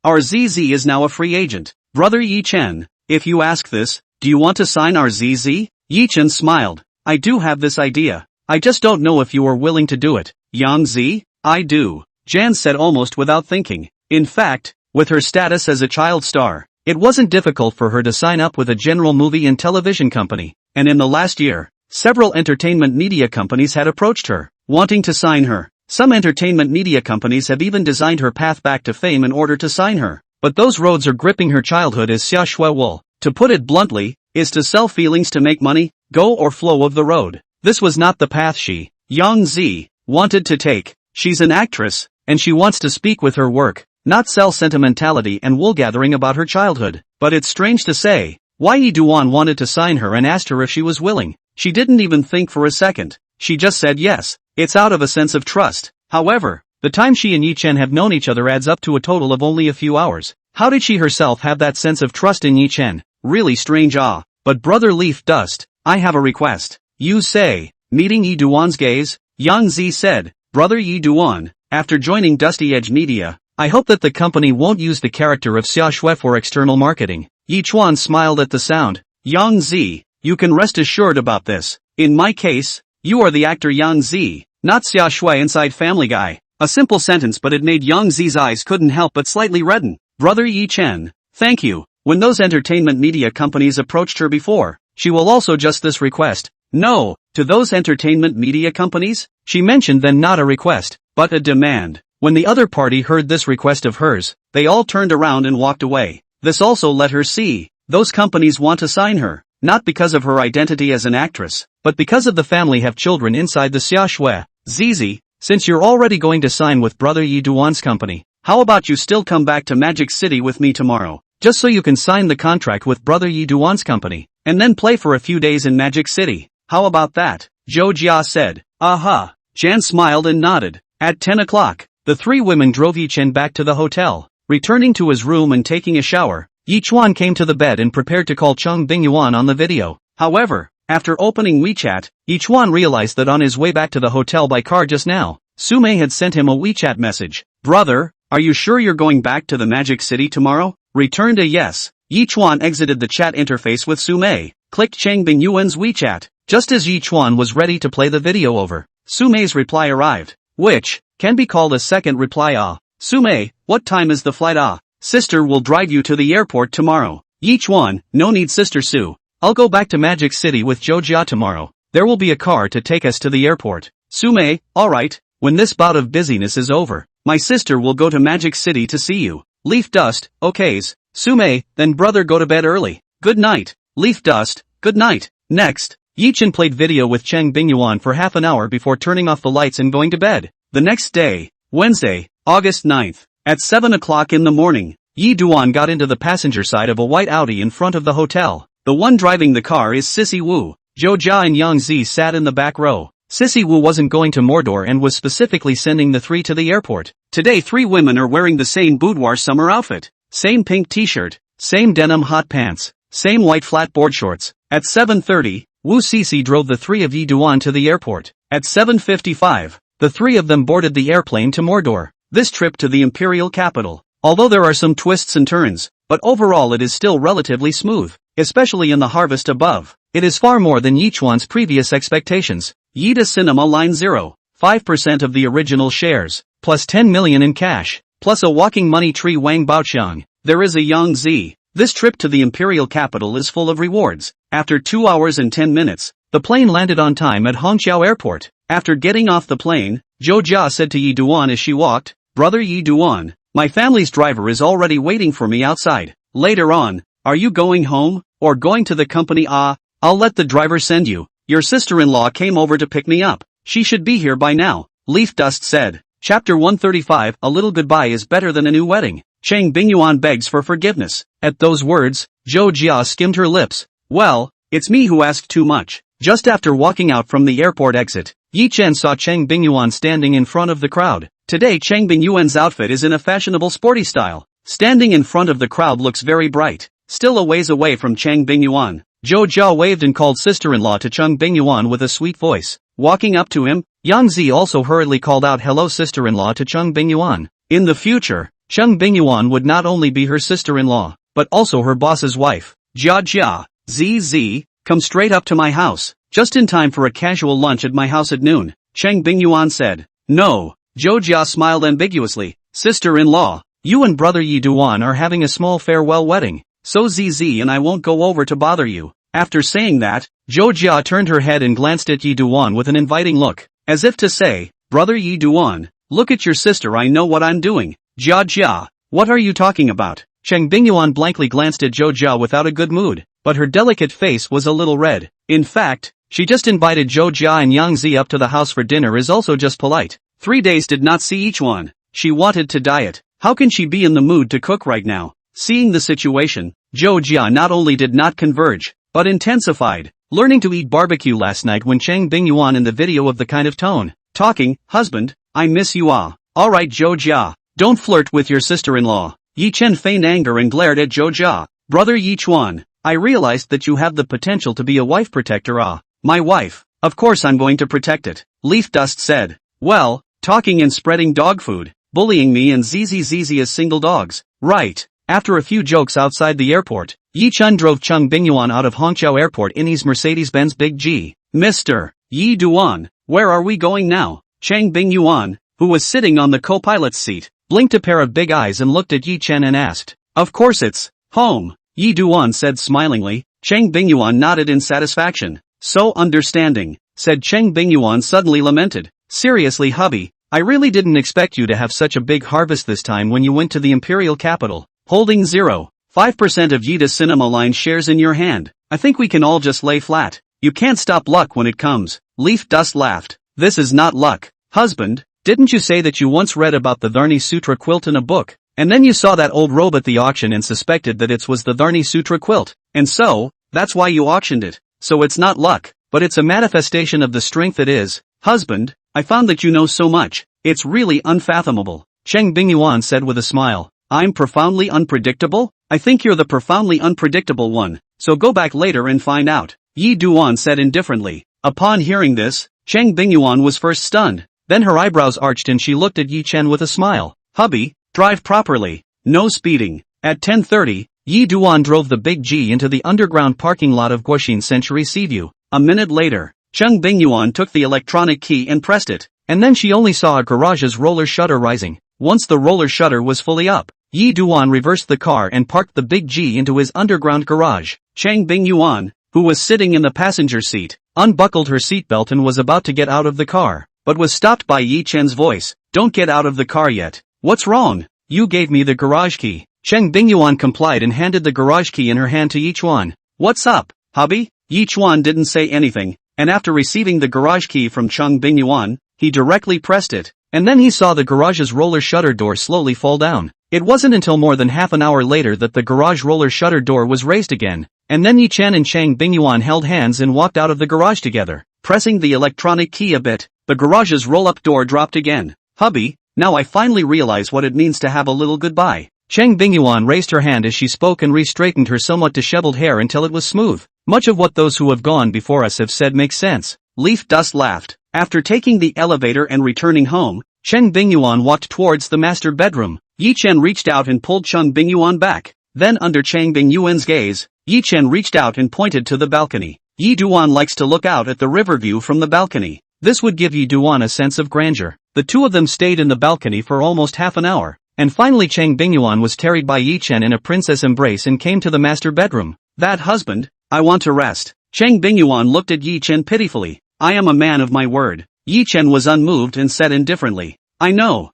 our ZZ is now a free agent. Brother Yi Chen, if you ask this, do you want to sign our ZZ? Yi Chen smiled. I do have this idea. I just don't know if you are willing to do it. Yang Zi? I do, Jan said almost without thinking. In fact, with her status as a child star, it wasn't difficult for her to sign up with a general movie and television company, and in the last year, several entertainment media companies had approached her, wanting to sign her. Some entertainment media companies have even designed her path back to fame in order to sign her. But those roads are gripping her childhood as xia shui wool. To put it bluntly, is to sell feelings to make money, go or flow of the road. This was not the path she, Yang Zi, wanted to take. She's an actress, and she wants to speak with her work, not sell sentimentality and wool-gathering about her childhood. But it's strange to say, why Yi Duan wanted to sign her and asked her if she was willing. She didn't even think for a second. She just said yes. It's out of a sense of trust. However, the time she and Yi Chen have known each other adds up to a total of only a few hours. How did she herself have that sense of trust in Yi Chen? Really strange. But Brother Leaf Dust, I have a request. You say, meeting Yi Duan's gaze? Yang Zi said, Brother Yi Duan, after joining Dusty Edge Media, I hope that the company won't use the character of Xia Shui for external marketing. Yi Chuan smiled at the sound. Yang Zi, you can rest assured about this. In my case, you are the actor Yang Zi, not Xia Shui inside Family Guy. A simple sentence, but it made Yang Zi's eyes couldn't help but slightly redden. Brother Yi Chen, thank you. When those entertainment media companies approached her before, she will also just this request. No, to those entertainment media companies? She mentioned then not a request, but a demand. When the other party heard this request of hers, they all turned around and walked away. This also let her see, those companies want to sign her, not because of her identity as an actress, but because of the family have children inside the Xia Shui. Zizi, since you're already going to sign with Brother Yi Duan's company, how about you still come back to Magic City with me tomorrow, just so you can sign the contract with Brother Yi Duan's company, and then play for a few days in Magic City. How about that? Zhou Jia said. Aha. Jan smiled and nodded. At 10 o'clock, the three women drove Yi Chen back to the hotel. Returning to his room and taking a shower, Yi Chuan came to the bed and prepared to call Cheng Bingyuan on the video. However, after opening WeChat, Yi Chuan realized that on his way back to the hotel by car just now, Sume had sent him a WeChat message. Brother, are you sure you're going back to the Magic City tomorrow? Returned a yes. Yi Chuan exited the chat interface with Sume, clicked Cheng Bingyuan's WeChat. Just as Yi Chuan was ready to play the video over, Sume's reply arrived, which can be called a second reply. Sume, what time is the flight? Sister will drive you to the airport tomorrow. Yi Chuan, no need Sister Su. I'll go back to Magic City with Zhou Jia tomorrow. There will be a car to take us to the airport. Sume, alright, when this bout of busyness is over, my sister will go to Magic City to see you. Leaf Dust, okays. Sume, then brother go to bed early. Good night. Leaf Dust, good night. Next, Yi Chen played video with Cheng Bingyuan for half an hour before turning off the lights and going to bed. The next day, Wednesday, August 9th, at 7 o'clock in the morning, Yi Duan got into the passenger side of a white Audi in front of the hotel. The one driving the car is Sissy Wu. Zhou Jia and Yang Zi sat in the back row. Sissy Wu wasn't going to Mordor and was specifically sending the three to the airport. Today 3 women are wearing the same boudoir summer outfit. Same pink t-shirt, same denim hot pants, same white flat board shorts. At 7:30, Wu Sisi drove the 3 of Yi Duan to the airport. At 7:55, the 3 of them boarded the airplane to Mordor. This trip to the imperial capital, although there are some twists and turns, but overall it is still relatively smooth, especially in the harvest above. It is far more than Yi Chuan's previous expectations. Yida Cinema Line 0, 5% of the original shares, plus 10 million in cash, plus a walking money tree Wang Baoqiang. There is a Yang Zi. This trip to the imperial capital is full of rewards. After 2 hours and 10 minutes, the plane landed on time at Hongqiao Airport. After getting off the plane, Zhou Jia said to Yi Duan as she walked, Brother Yi Duan, my family's driver is already waiting for me outside. Later on, are you going home, or going to the company? I'll let the driver send you. Your sister-in-law came over to pick me up. She should be here by now. Leaf Dust said. Chapter 135, a little goodbye is better than a new wedding. Cheng Bingyuan begs for forgiveness. At those words, Zhou Jia skimmed her lips. Well, it's me who asked too much. Just after walking out from the airport exit, Yi Chen saw Cheng Bingyuan standing in front of the crowd. Today Cheng Bingyuan's outfit is in a fashionable sporty style. Standing in front of the crowd looks very bright. Still a ways away from Cheng Bingyuan, Zhou Jia waved and called sister-in-law to Cheng Bingyuan with a sweet voice. Walking up to him, Yang Zi also hurriedly called out hello sister-in-law to Cheng Bingyuan. In the future, Cheng Bingyuan would not only be her sister-in-law, but also her boss's wife. Jia Jia, Zi, come straight up to my house, just in time for a casual lunch at my house at noon, Cheng Bingyuan said. No, Zhou Jia smiled ambiguously. Sister-in-law, you and brother Yi Duan are having a small farewell wedding, so Zi and I won't go over to bother you. After saying that, Zhou Jia turned her head and glanced at Yi Duan with an inviting look, as if to say, brother Yi Duan, look at your sister, I know what I'm doing. Jia Jia, what are you talking about? Cheng Bingyuan blankly glanced at Zhou Jia without a good mood, but her delicate face was a little red. In fact, she just invited Zhou Jia and Yang Zi up to the house for dinner is also just polite. 3 days did not see each one. She wanted to diet. How can she be in the mood to cook right now? Seeing the situation, Zhou Jia not only did not converge, but intensified. Learning to eat barbecue last night when Cheng Bingyuan in the video of the kind of tone. Talking, husband, I miss you ah. Alright Zhou Jia, don't flirt with your sister-in-law. Yi Chen feigned anger and glared at Zhou Jia. Brother Yi Chuan, I realized that you have the potential to be a wife protector ah. My wife, of course I'm going to protect it. Leaf Dust said. Well, talking and spreading dog food, bullying me and ZZ as single dogs. Right. After a few jokes outside the airport, Yi Chen drove Cheng Bingyuan out of Hongqiao Airport in his Mercedes-Benz Big G. Mr. Yi Duan, where are we going now? Cheng Bingyuan, who was sitting on the co-pilot's seat, blinked a pair of big eyes and looked at Yi Chen and asked. Of course it's home, Yi Duan said smilingly. Cheng Bingyuan nodded in satisfaction. So understanding, said Cheng Bingyuan suddenly lamented. Seriously hubby, I really didn't expect you to have such a big harvest this time when you went to the imperial capital. Holding 0.5% of Yida Cinema Line shares in your hand, I think we can all just lay flat. You can't stop luck when it comes. Leaf Dust laughed. This is not luck. Husband, didn't you say that you once read about the Dharni Sutra quilt in a book, and then you saw that old robe at the auction and suspected that it was the Dharni Sutra quilt, and so, that's why you auctioned it. So it's not luck, but it's a manifestation of the strength it is. Husband, I found that you know so much. It's really unfathomable. Cheng Bingyuan said with a smile. I'm profoundly unpredictable? I think you're the profoundly unpredictable one, so go back later and find out. Yi Duan said indifferently. Upon hearing this, Cheng Bingyuan was first stunned, then her eyebrows arched and she looked at Yi Chen with a smile. Hubby, drive properly. No speeding. At 10:30, Yi Duan drove the Big G into the underground parking lot of Guoxin Century Seaview. A minute later, Cheng Bingyuan took the electronic key and pressed it, and then she only saw a garage's roller shutter rising. Once the roller shutter was fully up, Yi Duan reversed the car and parked the Big G into his underground garage. Cheng Bingyuan, who was sitting in the passenger seat, unbuckled her seatbelt and was about to get out of the car, but was stopped by Yi Chen's voice. Don't get out of the car yet. What's wrong? You gave me the garage key. Cheng Bingyuan complied and handed the garage key in her hand to Yi Chuan. What's up, hubby? Yi Chuan didn't say anything, and after receiving the garage key from Cheng Bingyuan, he directly pressed it, and then he saw the garage's roller shutter door slowly fall down. It wasn't until more than half an hour later that the garage roller shutter door was raised again, and then Yi Chen and Cheng Bingyuan held hands and walked out of the garage together. Pressing the electronic key a bit, the garage's roll-up door dropped again. Hubby, now I finally realize what it means to have a little goodbye. Cheng Bingyuan raised her hand as she spoke and re-straightened her somewhat disheveled hair until it was smooth. Much of what those who have gone before us have said makes sense. Leaf Dust laughed. After taking the elevator and returning home, Cheng Bingyuan walked towards the master bedroom. Yi Chen reached out and pulled Cheng Bingyuan back. Then under Cheng Bingyuan's gaze, Yi Chen reached out and pointed to the balcony. Yi Duan likes to look out at the river view from the balcony. This would give Yi Duan a sense of grandeur. The two of them stayed in the balcony for almost half an hour, and finally Cheng Bingyuan was carried by Yi Chen in a princess embrace and came to the master bedroom. That husband, I want to rest. Cheng Bingyuan looked at Yi Chen pitifully. I am a man of my word. Yi Chen was unmoved and said indifferently. I know.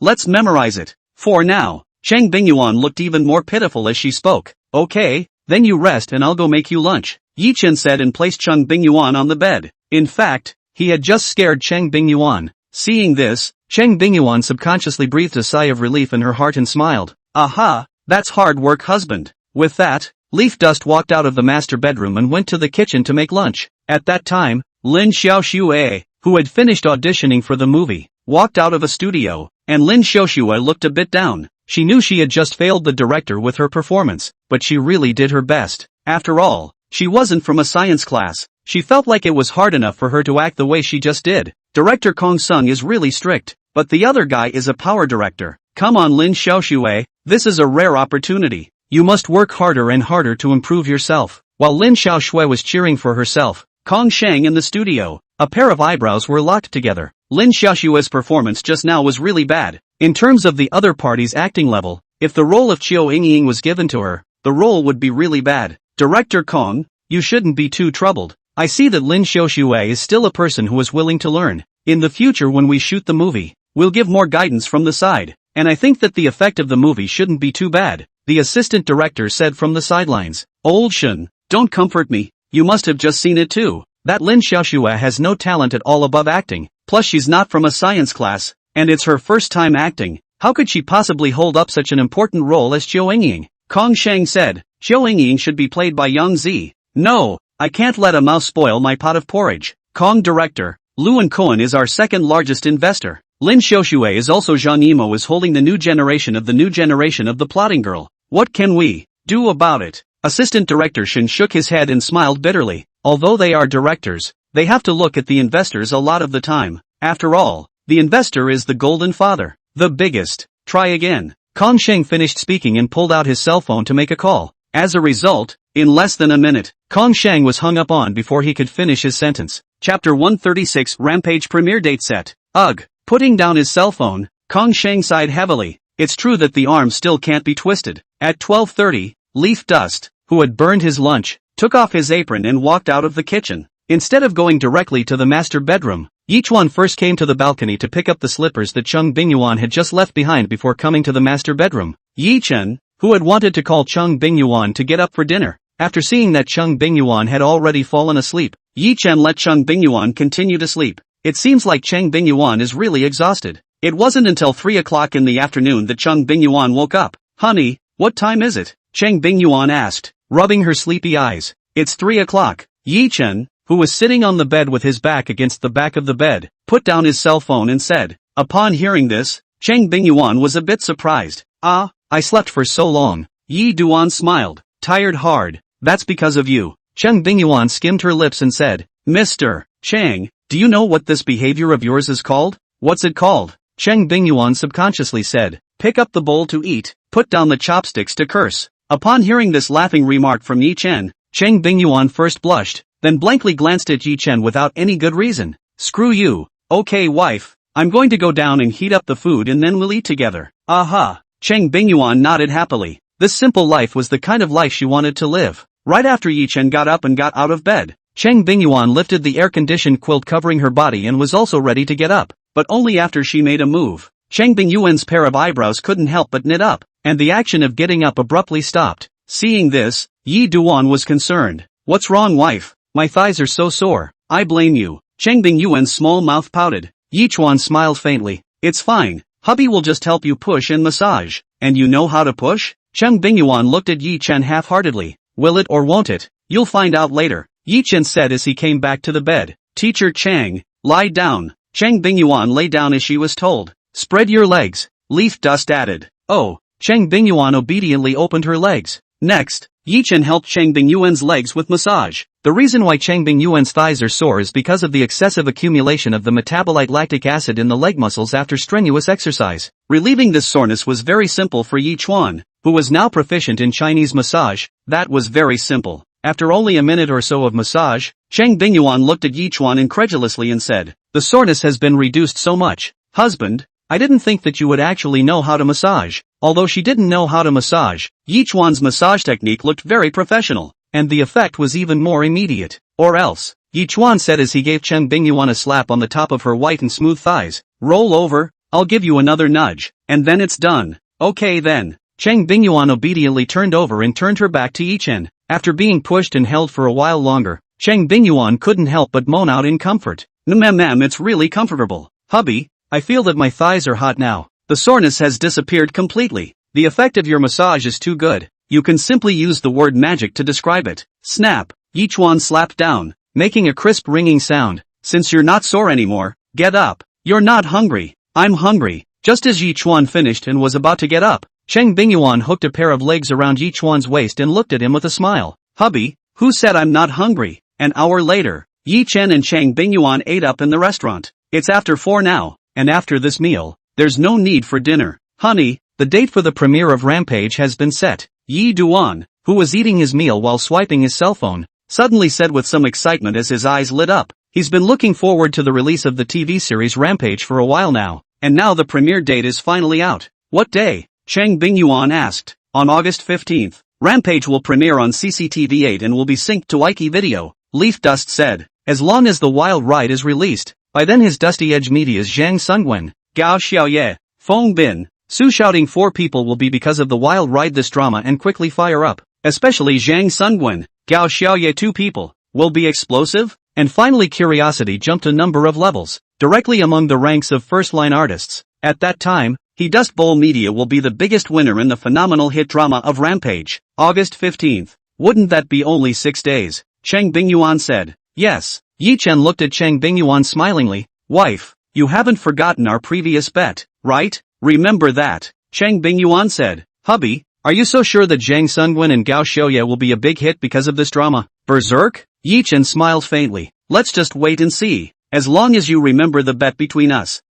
Let's memorize it. For now. Cheng Bingyuan looked even more pitiful as she spoke. Okay, then you rest and I'll go make you lunch, Yi Chen said and placed Cheng Bingyuan on the bed. In fact, he had just scared Cheng Bingyuan. Seeing this, Cheng Bingyuan subconsciously breathed a sigh of relief in her heart and smiled. Aha, that's hard work husband. With that, Leaf Dust walked out of the master bedroom and went to the kitchen to make lunch. At that time, Lin Xiaoxue, who had finished auditioning for the movie, walked out of a studio, and Lin Xiaoxue looked a bit down. She knew she had just failed the director with her performance, but she really did her best. After all, she wasn't from a science class. She felt like it was hard enough for her to act the way she just did. Director Kong Sung is really strict, but the other guy is a power director. Come on Lin Xiaoxue, this is a rare opportunity. You must work harder and harder to improve yourself. While Lin Xiaoxue was cheering for herself, Kong Shang in the studio, a pair of eyebrows were locked together. Lin Xiaoxue's performance just now was really bad. In terms of the other party's acting level, if the role of Chiu Yingying was given to her, the role would be really bad. Director Kong, you shouldn't be too troubled. I see that Lin Xiaoxue is still a person who is willing to learn. In the future when we shoot the movie, we'll give more guidance from the side, and I think that the effect of the movie shouldn't be too bad, the assistant director said from the sidelines. Old Shun, don't comfort me, you must have just seen it too. That Lin Xiaoxue has no talent at all above acting, plus she's not from a science class, and it's her first time acting. How could she possibly hold up such an important role as Chiu Yingying? Kong Shang said, Chiu Yingying should be played by Yang Zi. No, I can't let a mouse spoil my pot of porridge. Kong director, Luan Cohen is our second largest investor. Lin Xiaoxue is also Zhang Yimou is holding the new generation of the plotting girl. What can we do about it? Assistant director Shin shook his head and smiled bitterly. Although they are directors, they have to look at the investors a lot of the time. After all, the investor is the golden father, the biggest. Try again. Kong Sheng finished speaking and pulled out his cell phone to make a call. As a result, in less than a minute, Kong Sheng was hung up on before he could finish his sentence. Chapter 136 Rampage premiere date set. Ugh. Putting down his cell phone, Kong Sheng sighed heavily. It's true that the arm still can't be twisted. At 12:30, Leaf Dust, who had burned his lunch, took off his apron and walked out of the kitchen. Instead of going directly to the master bedroom, Yichuan first came to the balcony to pick up the slippers that Chung Bingyuan had just left behind before coming to the master bedroom. Yi Chen, who had wanted to call Chung Bingyuan to get up for dinner, after seeing that Chung Bingyuan had already fallen asleep, Yi Chen let Chung Bingyuan continue to sleep. It seems like Cheng Bingyuan is really exhausted. It wasn't until 3 o'clock in the afternoon that Chung Bingyuan woke up. Honey, what time is it? Cheng Bingyuan asked, rubbing her sleepy eyes. It's 3 o'clock. Yi Chen, who was sitting on the bed with his back against the back of the bed, put down his cell phone and said. Upon hearing this, Cheng Bingyuan was a bit surprised. Ah, I slept for so long. Yi Duan smiled. Tired hard. That's because of you. Cheng Bingyuan skimmed her lips and said, Mr. Cheng, do you know what this behavior of yours is called? What's it called? Cheng Bingyuan subconsciously said, pick up the bowl to eat, put down the chopsticks to curse. Upon hearing this laughing remark from Yi Chen, Cheng Bingyuan first blushed, then blankly glanced at Yi Chen without any good reason. Screw you. Okay wife, I'm going to go down and heat up the food and then we'll eat together. Aha. Cheng Bingyuan nodded happily. This simple life was the kind of life she wanted to live. Right after Yi Chen got up and got out of bed, Cheng Bingyuan lifted the air-conditioned quilt covering her body and was also ready to get up, but only after she made a move. Cheng Bingyuan's pair of eyebrows couldn't help but knit up, and the action of getting up abruptly stopped. Seeing this, Yi Duan was concerned. What's wrong wife? My thighs are so sore. I blame you. Cheng Bingyuan's small mouth pouted. Yi Chuan smiled faintly. It's fine. Hubby will just help you push and massage. And you know how to push? Cheng Bingyuan looked at Yi Chen half-heartedly. Will it or won't it? You'll find out later. Yi Chen said as he came back to the bed. Teacher Cheng, lie down. Cheng Bingyuan lay down as she was told. Spread your legs. Leaf Dust added. Oh. Cheng Bingyuan obediently opened her legs. Next, Yi Chen helped Cheng Bingyuan's legs with massage. The reason why Cheng Bingyuan's thighs are sore is because of the excessive accumulation of the metabolite lactic acid in the leg muscles after strenuous exercise. Relieving this soreness was very simple for Yi Chuan, who was now proficient in Chinese massage. That was very simple. After only a minute or so of massage, Cheng Bingyuan looked at Yi Chuan incredulously and said, the soreness has been reduced so much. Husband, I didn't think that you would actually know how to massage. Although she didn't know how to massage, Yi Chuan's massage technique looked very professional, and the effect was even more immediate. Or else, Yi Chuan said as he gave Cheng Bingyuan a slap on the top of her white and smooth thighs. Roll over, I'll give you another nudge, and then it's done. Okay then. Cheng Bingyuan obediently turned over and turned her back to Yi Chen. After being pushed and held for a while longer, Cheng Bingyuan couldn't help but moan out in comfort. It's really comfortable. Hubby, I feel that my thighs are hot now. The soreness has disappeared completely. The effect of your massage is too good. You can simply use the word magic to describe it. Snap. Yi Chuan slapped down. making a crisp ringing sound. Since you're not sore anymore, get up. You're not hungry. I'm hungry. Just as Yi Chuan finished and was about to get up, Cheng Bingyuan hooked a pair of legs around Yi Chuan's waist and looked at him with a smile. Hubby, who said I'm not hungry? An hour later, Yi Chen and Cheng Bingyuan ate up in the restaurant. It's after 4 now, and after this meal, there's no need for dinner. Honey, the date for the premiere of Rampage has been set. Yi Duan, who was eating his meal while swiping his cell phone, suddenly said with some excitement as his eyes lit up. He's been looking forward to the release of the TV series Rampage for a while now, and now the premiere date is finally out. What day? Cheng Bingyuan asked. On August 15th. Rampage will premiere on CCTV 8 and will be synced to Ikey Video, Leaf Dust said. As long as the wild ride is released, by then his Dusty Edge Media's Zhang Sungwen, Gao Xiaoye, Feng Bin, Su shouting 4 people will be because of the wild ride this drama and quickly fire up, especially Zhang Sungwen, Gao Xiaoye 2 people, will be explosive, and finally curiosity jumped a number of levels, directly among the ranks of first-line artists. At that time, He Dust Bowl Media will be the biggest winner in the phenomenal hit drama of Rampage. August 15th. Wouldn't that be only 6 days? Cheng Bingyuan said. Yes. Yi Chen looked at Cheng Bingyuan smilingly. Wife, you haven't forgotten our previous bet, right? Remember that. Cheng Bingyuan said. Hubby, are you so sure that Zhang Sungwen and Gao Xiaoye will be a big hit because of this drama? Berserk? Yi Chen smiled faintly. Let's just wait and see. As long as you remember the bet between us.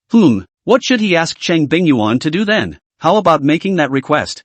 What should he ask Cheng Bingyuan to do then? How about making that request?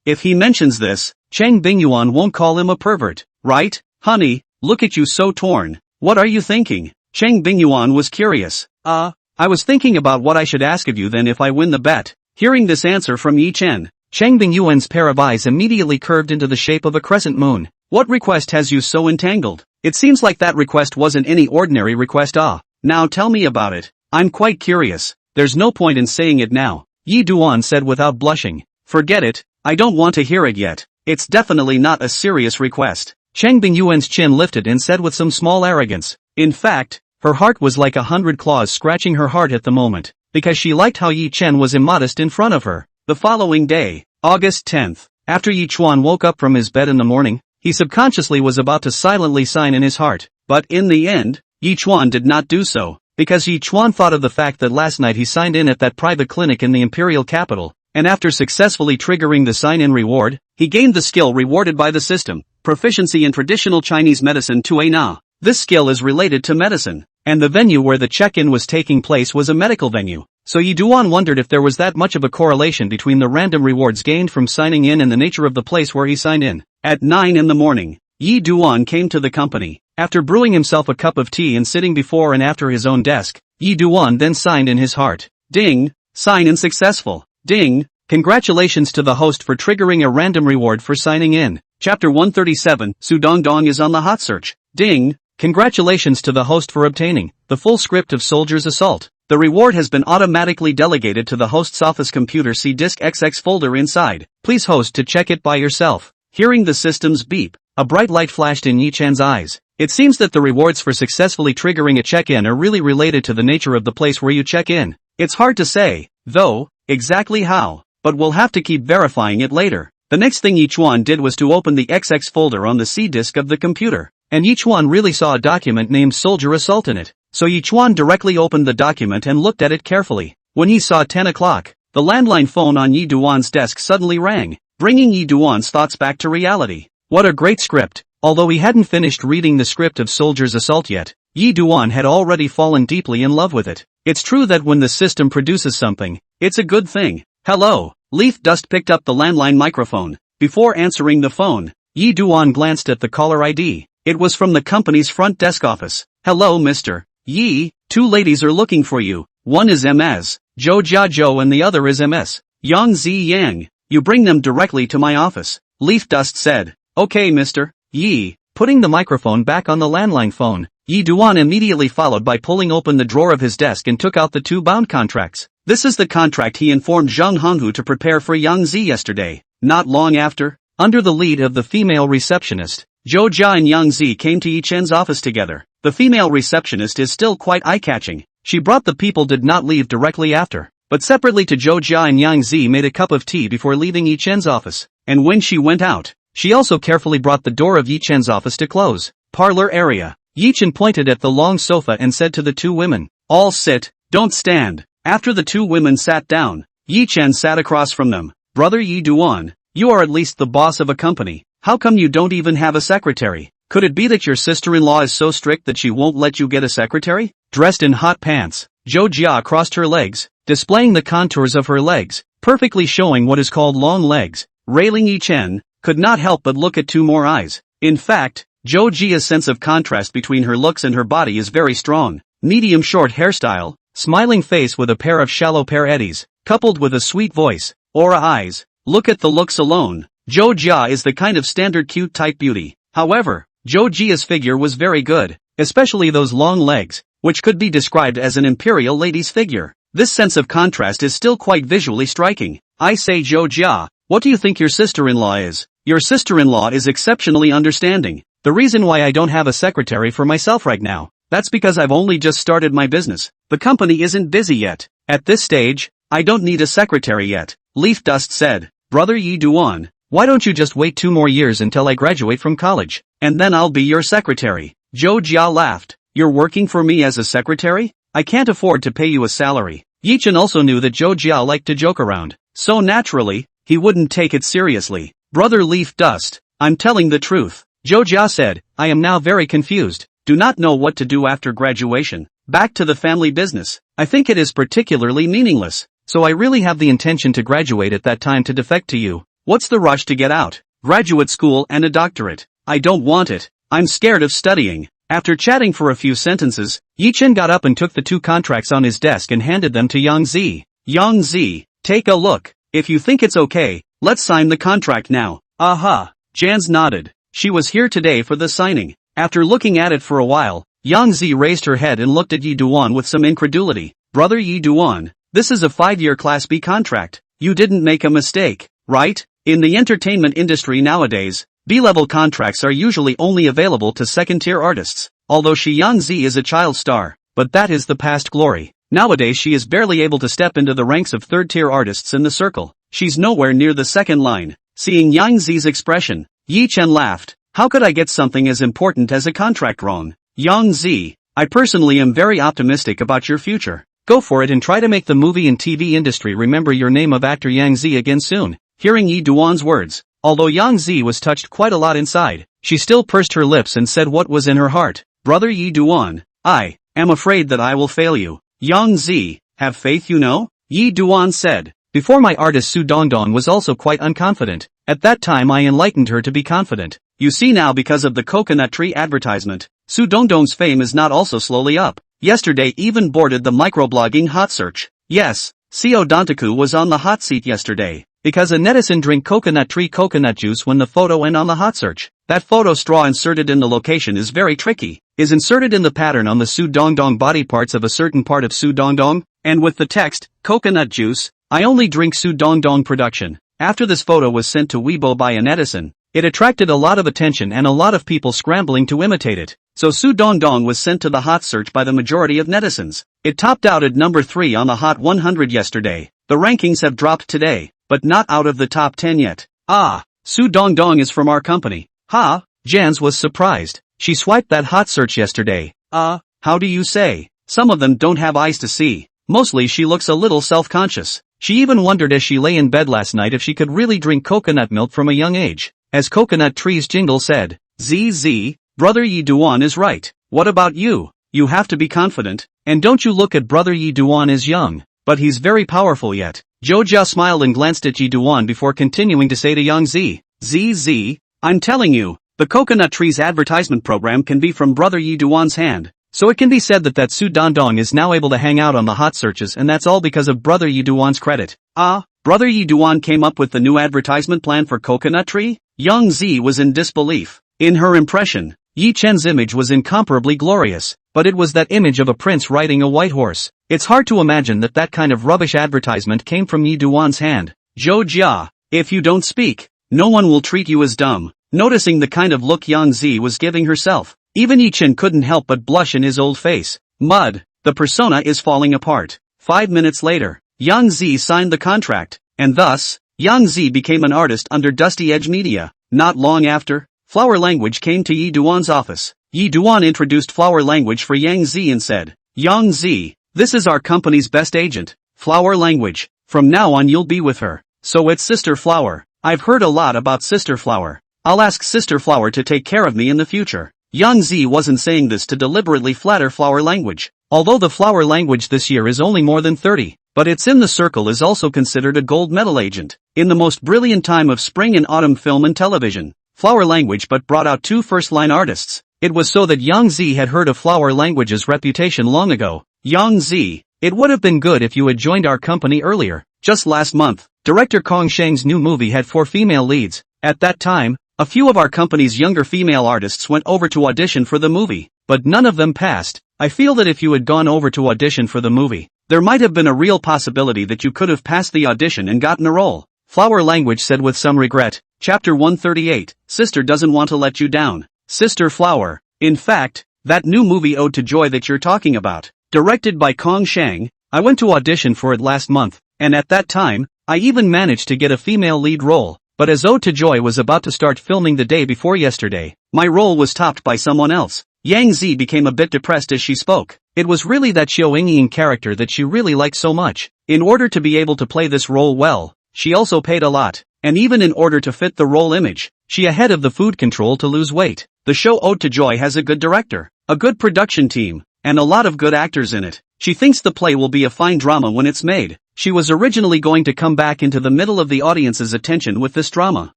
If he mentions this, Cheng Bingyuan won't call him a pervert, right? Honey, look at you so torn. What are you thinking? Cheng Bingyuan was curious. I was thinking about what I should ask of you then if I win the bet. Hearing this answer from Yi Chen, Cheng Bingyuan's pair of eyes immediately curved into the shape of a crescent moon. What request has you so entangled? It seems like that request wasn't any ordinary request. Now tell me about it. I'm quite curious. There's no point in saying it now, Yi Duan said without blushing. Forget it, I don't want to hear it yet. It's definitely not a serious request. Cheng Bingyuan's chin lifted and said with some small arrogance. In fact, her heart was like 100 claws scratching her heart at the moment, because she liked how Yi Chen was immodest in front of her. The following day, August 10th, after Yi Chuan woke up from his bed in the morning, he subconsciously was about to silently sign in his heart, but in the end, Yi Chuan did not do so. Because Yi Chuan thought of the fact that last night he signed in at that private clinic in the imperial capital, and after successfully triggering the sign-in reward, he gained the skill rewarded by the system, proficiency in traditional Chinese medicine 2A Na. This skill is related to medicine, and the venue where the check-in was taking place was a medical venue, so Yi Duan wondered if there was that much of a correlation between the random rewards gained from signing in and the nature of the place where he signed in. At 9 in the morning, Yi Duan came to the company. After brewing himself a cup of tea and sitting before and after his own desk, Yi Duan then signed in his heart. Ding! Sign-in successful. Ding! Congratulations to the host for triggering a random reward for signing in. Chapter 137, Su Dongdong is on the hot search. Ding! Congratulations to the host for obtaining the full script of Soldier's Assault. The reward has been automatically delegated to the host's office computer. See disk XX folder inside. Please host to check it by yourself. Hearing the system's beep, a bright light flashed in Yi Chan's eyes. It seems that the rewards for successfully triggering a check-in are really related to the nature of the place where you check in. It's hard to say, though, exactly how, but we'll have to keep verifying it later. The next thing Yi Chuan did was to open the XX folder on the C disk of the computer, and Yi Chuan really saw a document named Soldier Assault in it. So Yi Chuan directly opened the document and looked at it carefully. When he saw 10 o'clock, the landline phone on Yi Duan's desk suddenly rang, bringing Yi Duan's thoughts back to reality. What a great script! Although he hadn't finished reading the script of Soldier's Assault yet, Yi Duan had already fallen deeply in love with it. It's true that when the system produces something, it's a good thing. Hello. Leaf Dust picked up the landline microphone. Before answering the phone, Yi Duan glanced at the caller ID. It was from the company's front desk office. Hello Mr. Yi, 2 ladies are looking for you. One is Ms. Zhou Jiazhou and the other is Ms. Yang Zi Yang. You bring them directly to my office. Leaf Dust said. Okay Mr. Yi. Putting the microphone back on the landline phone, Yi Duan immediately followed by pulling open the drawer of his desk and took out the 2 bound contracts. This is the contract he informed Zhang Honghu to prepare for Yang Zi yesterday. Not long after, under the lead of the female receptionist, Zhou Jia and Yang Zi came to Yi Chen's office together. The female receptionist is still quite eye-catching. She brought the people did not leave directly after, but separately to Zhou Jia and Yang Zi made a cup of tea before leaving Yi Chen's office. And when she went out, she also carefully brought the door of Yi Chen's office to close. Parlor area. Yi Chen pointed at the long sofa and said to the two women, "All sit, don't stand." After the two women sat down, Yi Chen sat across from them. "Brother Yi Duan, you are at least the boss of a company. How come you don't even have a secretary? Could it be that your sister-in-law is so strict that she won't let you get a secretary?" Dressed in hot pants, Zhou Jia crossed her legs, displaying the contours of her legs, perfectly showing what is called long legs. Railing Yi Chen could not help but look at two more eyes. In fact, Zhou Jia's sense of contrast between her looks and her body is very strong. Medium short hairstyle, smiling face with a pair of shallow pear eddies, coupled with a sweet voice, aura eyes. Look at the looks alone. Zhou Jia is the kind of standard cute type beauty. However, Zhou Jia's figure was very good, especially those long legs, which could be described as an imperial lady's figure. This sense of contrast is still quite visually striking. I say, Zhou Jia, what do you think your sister-in-law is? Your sister-in-law is exceptionally understanding. The reason why I don't have a secretary for myself right now, that's because I've only just started my business. The company isn't busy yet. At this stage, I don't need a secretary yet. Leaf Dust said. Brother Yi Duan, why don't you just wait 2 more years until I graduate from college, and then I'll be your secretary? Zhou Jia laughed. You're working for me as a secretary? I can't afford to pay you a salary. Yi Chen also knew that Zhou Jia liked to joke around, so naturally, he wouldn't take it seriously. Brother Leaf Dust, I'm telling the truth. Zhou Jia said, I am now very confused, do not know what to do after graduation. Back to the family business. I think it is particularly meaningless, so I really have the intention to graduate at that time to defect to you. What's the rush to get out? Graduate school and a doctorate. I don't want it. I'm scared of studying. After chatting for a few sentences, Yi Chen got up and took the 2 contracts on his desk and handed them to Yang Zi. Yang Zi, take a look. If you think it's okay, let's sign the contract now. Aha. Jans nodded. She was here today for the signing. After looking at it for a while, Yang Zi raised her head and looked at Yi Duan with some incredulity. Brother Yi Duan, this is a 5-year Class B contract. You didn't make a mistake, right? In the entertainment industry nowadays, B-level contracts are usually only available to second-tier artists. Although Yang Zi is a child star, but that is the past glory. Nowadays she is barely able to step into the ranks of third-tier artists in the circle. She's nowhere near the second line. Seeing Yang Zi's expression, Yi Chen laughed. How could I get something as important as a contract wrong? Yang Zi, I personally am very optimistic about your future. Go for it and try to make the movie and TV industry remember your name of actor Yang Zi again soon. Hearing Yi Duan's words, although Yang Zi was touched quite a lot inside, she still pursed her lips and said what was in her heart. Brother Yi Duan, I am afraid that I will fail you. Yang Zi, have faith you know? Yi Duan said. Before my artist Su Dongdong was also quite unconfident. At that time I enlightened her to be confident. You see now because of the coconut tree advertisement, Su Dongdong's fame is not also slowly up. Yesterday even boarded the microblogging hot search. Yes, Seo Dantaku was on the hot seat yesterday. Because a netizen drink coconut tree coconut juice when the photo went on the hot search. That photo straw inserted in the location is very tricky. Is inserted in the pattern on the Su Dongdong body parts of a certain part of Su Dongdong, and with the text, coconut juice, I only drink Su Dongdong production. After this photo was sent to Weibo by a netizen, it attracted a lot of attention and a lot of people scrambling to imitate it. So Su Dongdong was sent to the hot search by the majority of netizens. It topped out at number 3 on the Hot 100 yesterday. The rankings have dropped today, but not out of the top 10 yet. Ah, Su Dongdong is from our company. Ha, Jans was surprised. She swiped that hot search yesterday. How do you say? Some of them don't have eyes to see. Mostly she looks a little self-conscious. She even wondered as she lay in bed last night if she could really drink coconut milk from a young age. As Coconut Tree's jingle said, ZZ, Brother Yi Duan is right. What about you? You have to be confident, and don't you look at Brother Yi Duan as young, but he's very powerful yet. Zhou Jia smiled and glanced at Yi Duan before continuing to say to Yang Zi, ZZ, I'm telling you, the Coconut Tree's advertisement program can be from Brother Yi Duan's hand. So it can be said that Su Dongdong is now able to hang out on the hot searches and that's all because of Brother Yi Duan's credit. Brother Yi Duan came up with the new advertisement plan for Coconut Tree? Yang Zi was in disbelief. In her impression, Yi Chen's image was incomparably glorious, but it was that image of a prince riding a white horse. It's hard to imagine that that kind of rubbish advertisement came from Yi Duan's hand. Zhou Jia, if you don't speak, no one will treat you as dumb. Noticing the kind of look Yang Zi was giving herself, even Yi Chen couldn't help but blush in his old face. Mud, the persona is falling apart. 5 minutes later, Yang Zi signed the contract, and thus, Yang Zi became an artist under Dusty Edge Media. Not long after, Flower Language came to Yi Duan's office. Yi Duan introduced flower language for Yang Zi and said, Yang Zi, this is our company's best agent, flower language, from now on you'll be with her. So it's Sister Flower. I've heard a lot about Sister Flower. I'll ask Sister Flower to take care of me in the future. Yang Zi wasn't saying this to deliberately flatter flower language. Although the flower language this year is only more than 30, but it's in the circle is also considered a gold medal agent. In the most brilliant time of spring and autumn film and television, flower language but brought out 2 first-line artists. It was so that Yang Zi had heard of flower language's reputation long ago. Yang Zi, it would have been good if you had joined our company earlier. Just last month, director Kong Sheng's new movie had 4 female leads. At that time, a few of our company's younger female artists went over to audition for the movie, but none of them passed. I feel that if you had gone over to audition for the movie, there might have been a real possibility that you could have passed the audition and gotten a role. Flower language said with some regret. Chapter 138, Sister doesn't want to let you down. Sister Flower. In fact, that new movie Ode to Joy that you're talking about, directed by Kong Sheng, I went to audition for it last month, and at that time, I even managed to get a female lead role, but as Ode to Joy was about to start filming the day before yesterday, my role was topped by someone else. Yang Zi became a bit depressed as she spoke. It was really that Xiao Yingying character that she really liked so much. In order to be able to play this role well, she also paid a lot, and even in order to fit the role image, she ahead of the food control to lose weight. The show Ode to Joy has a good director, a good production team, and a lot of good actors in it. She thinks the play will be a fine drama when it's made. She was originally going to come back into the middle of the audience's attention with this drama.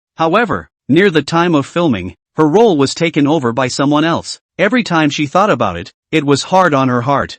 However, near the time of filming, her role was taken over by someone else. Every time she thought about it, it was hard on her heart.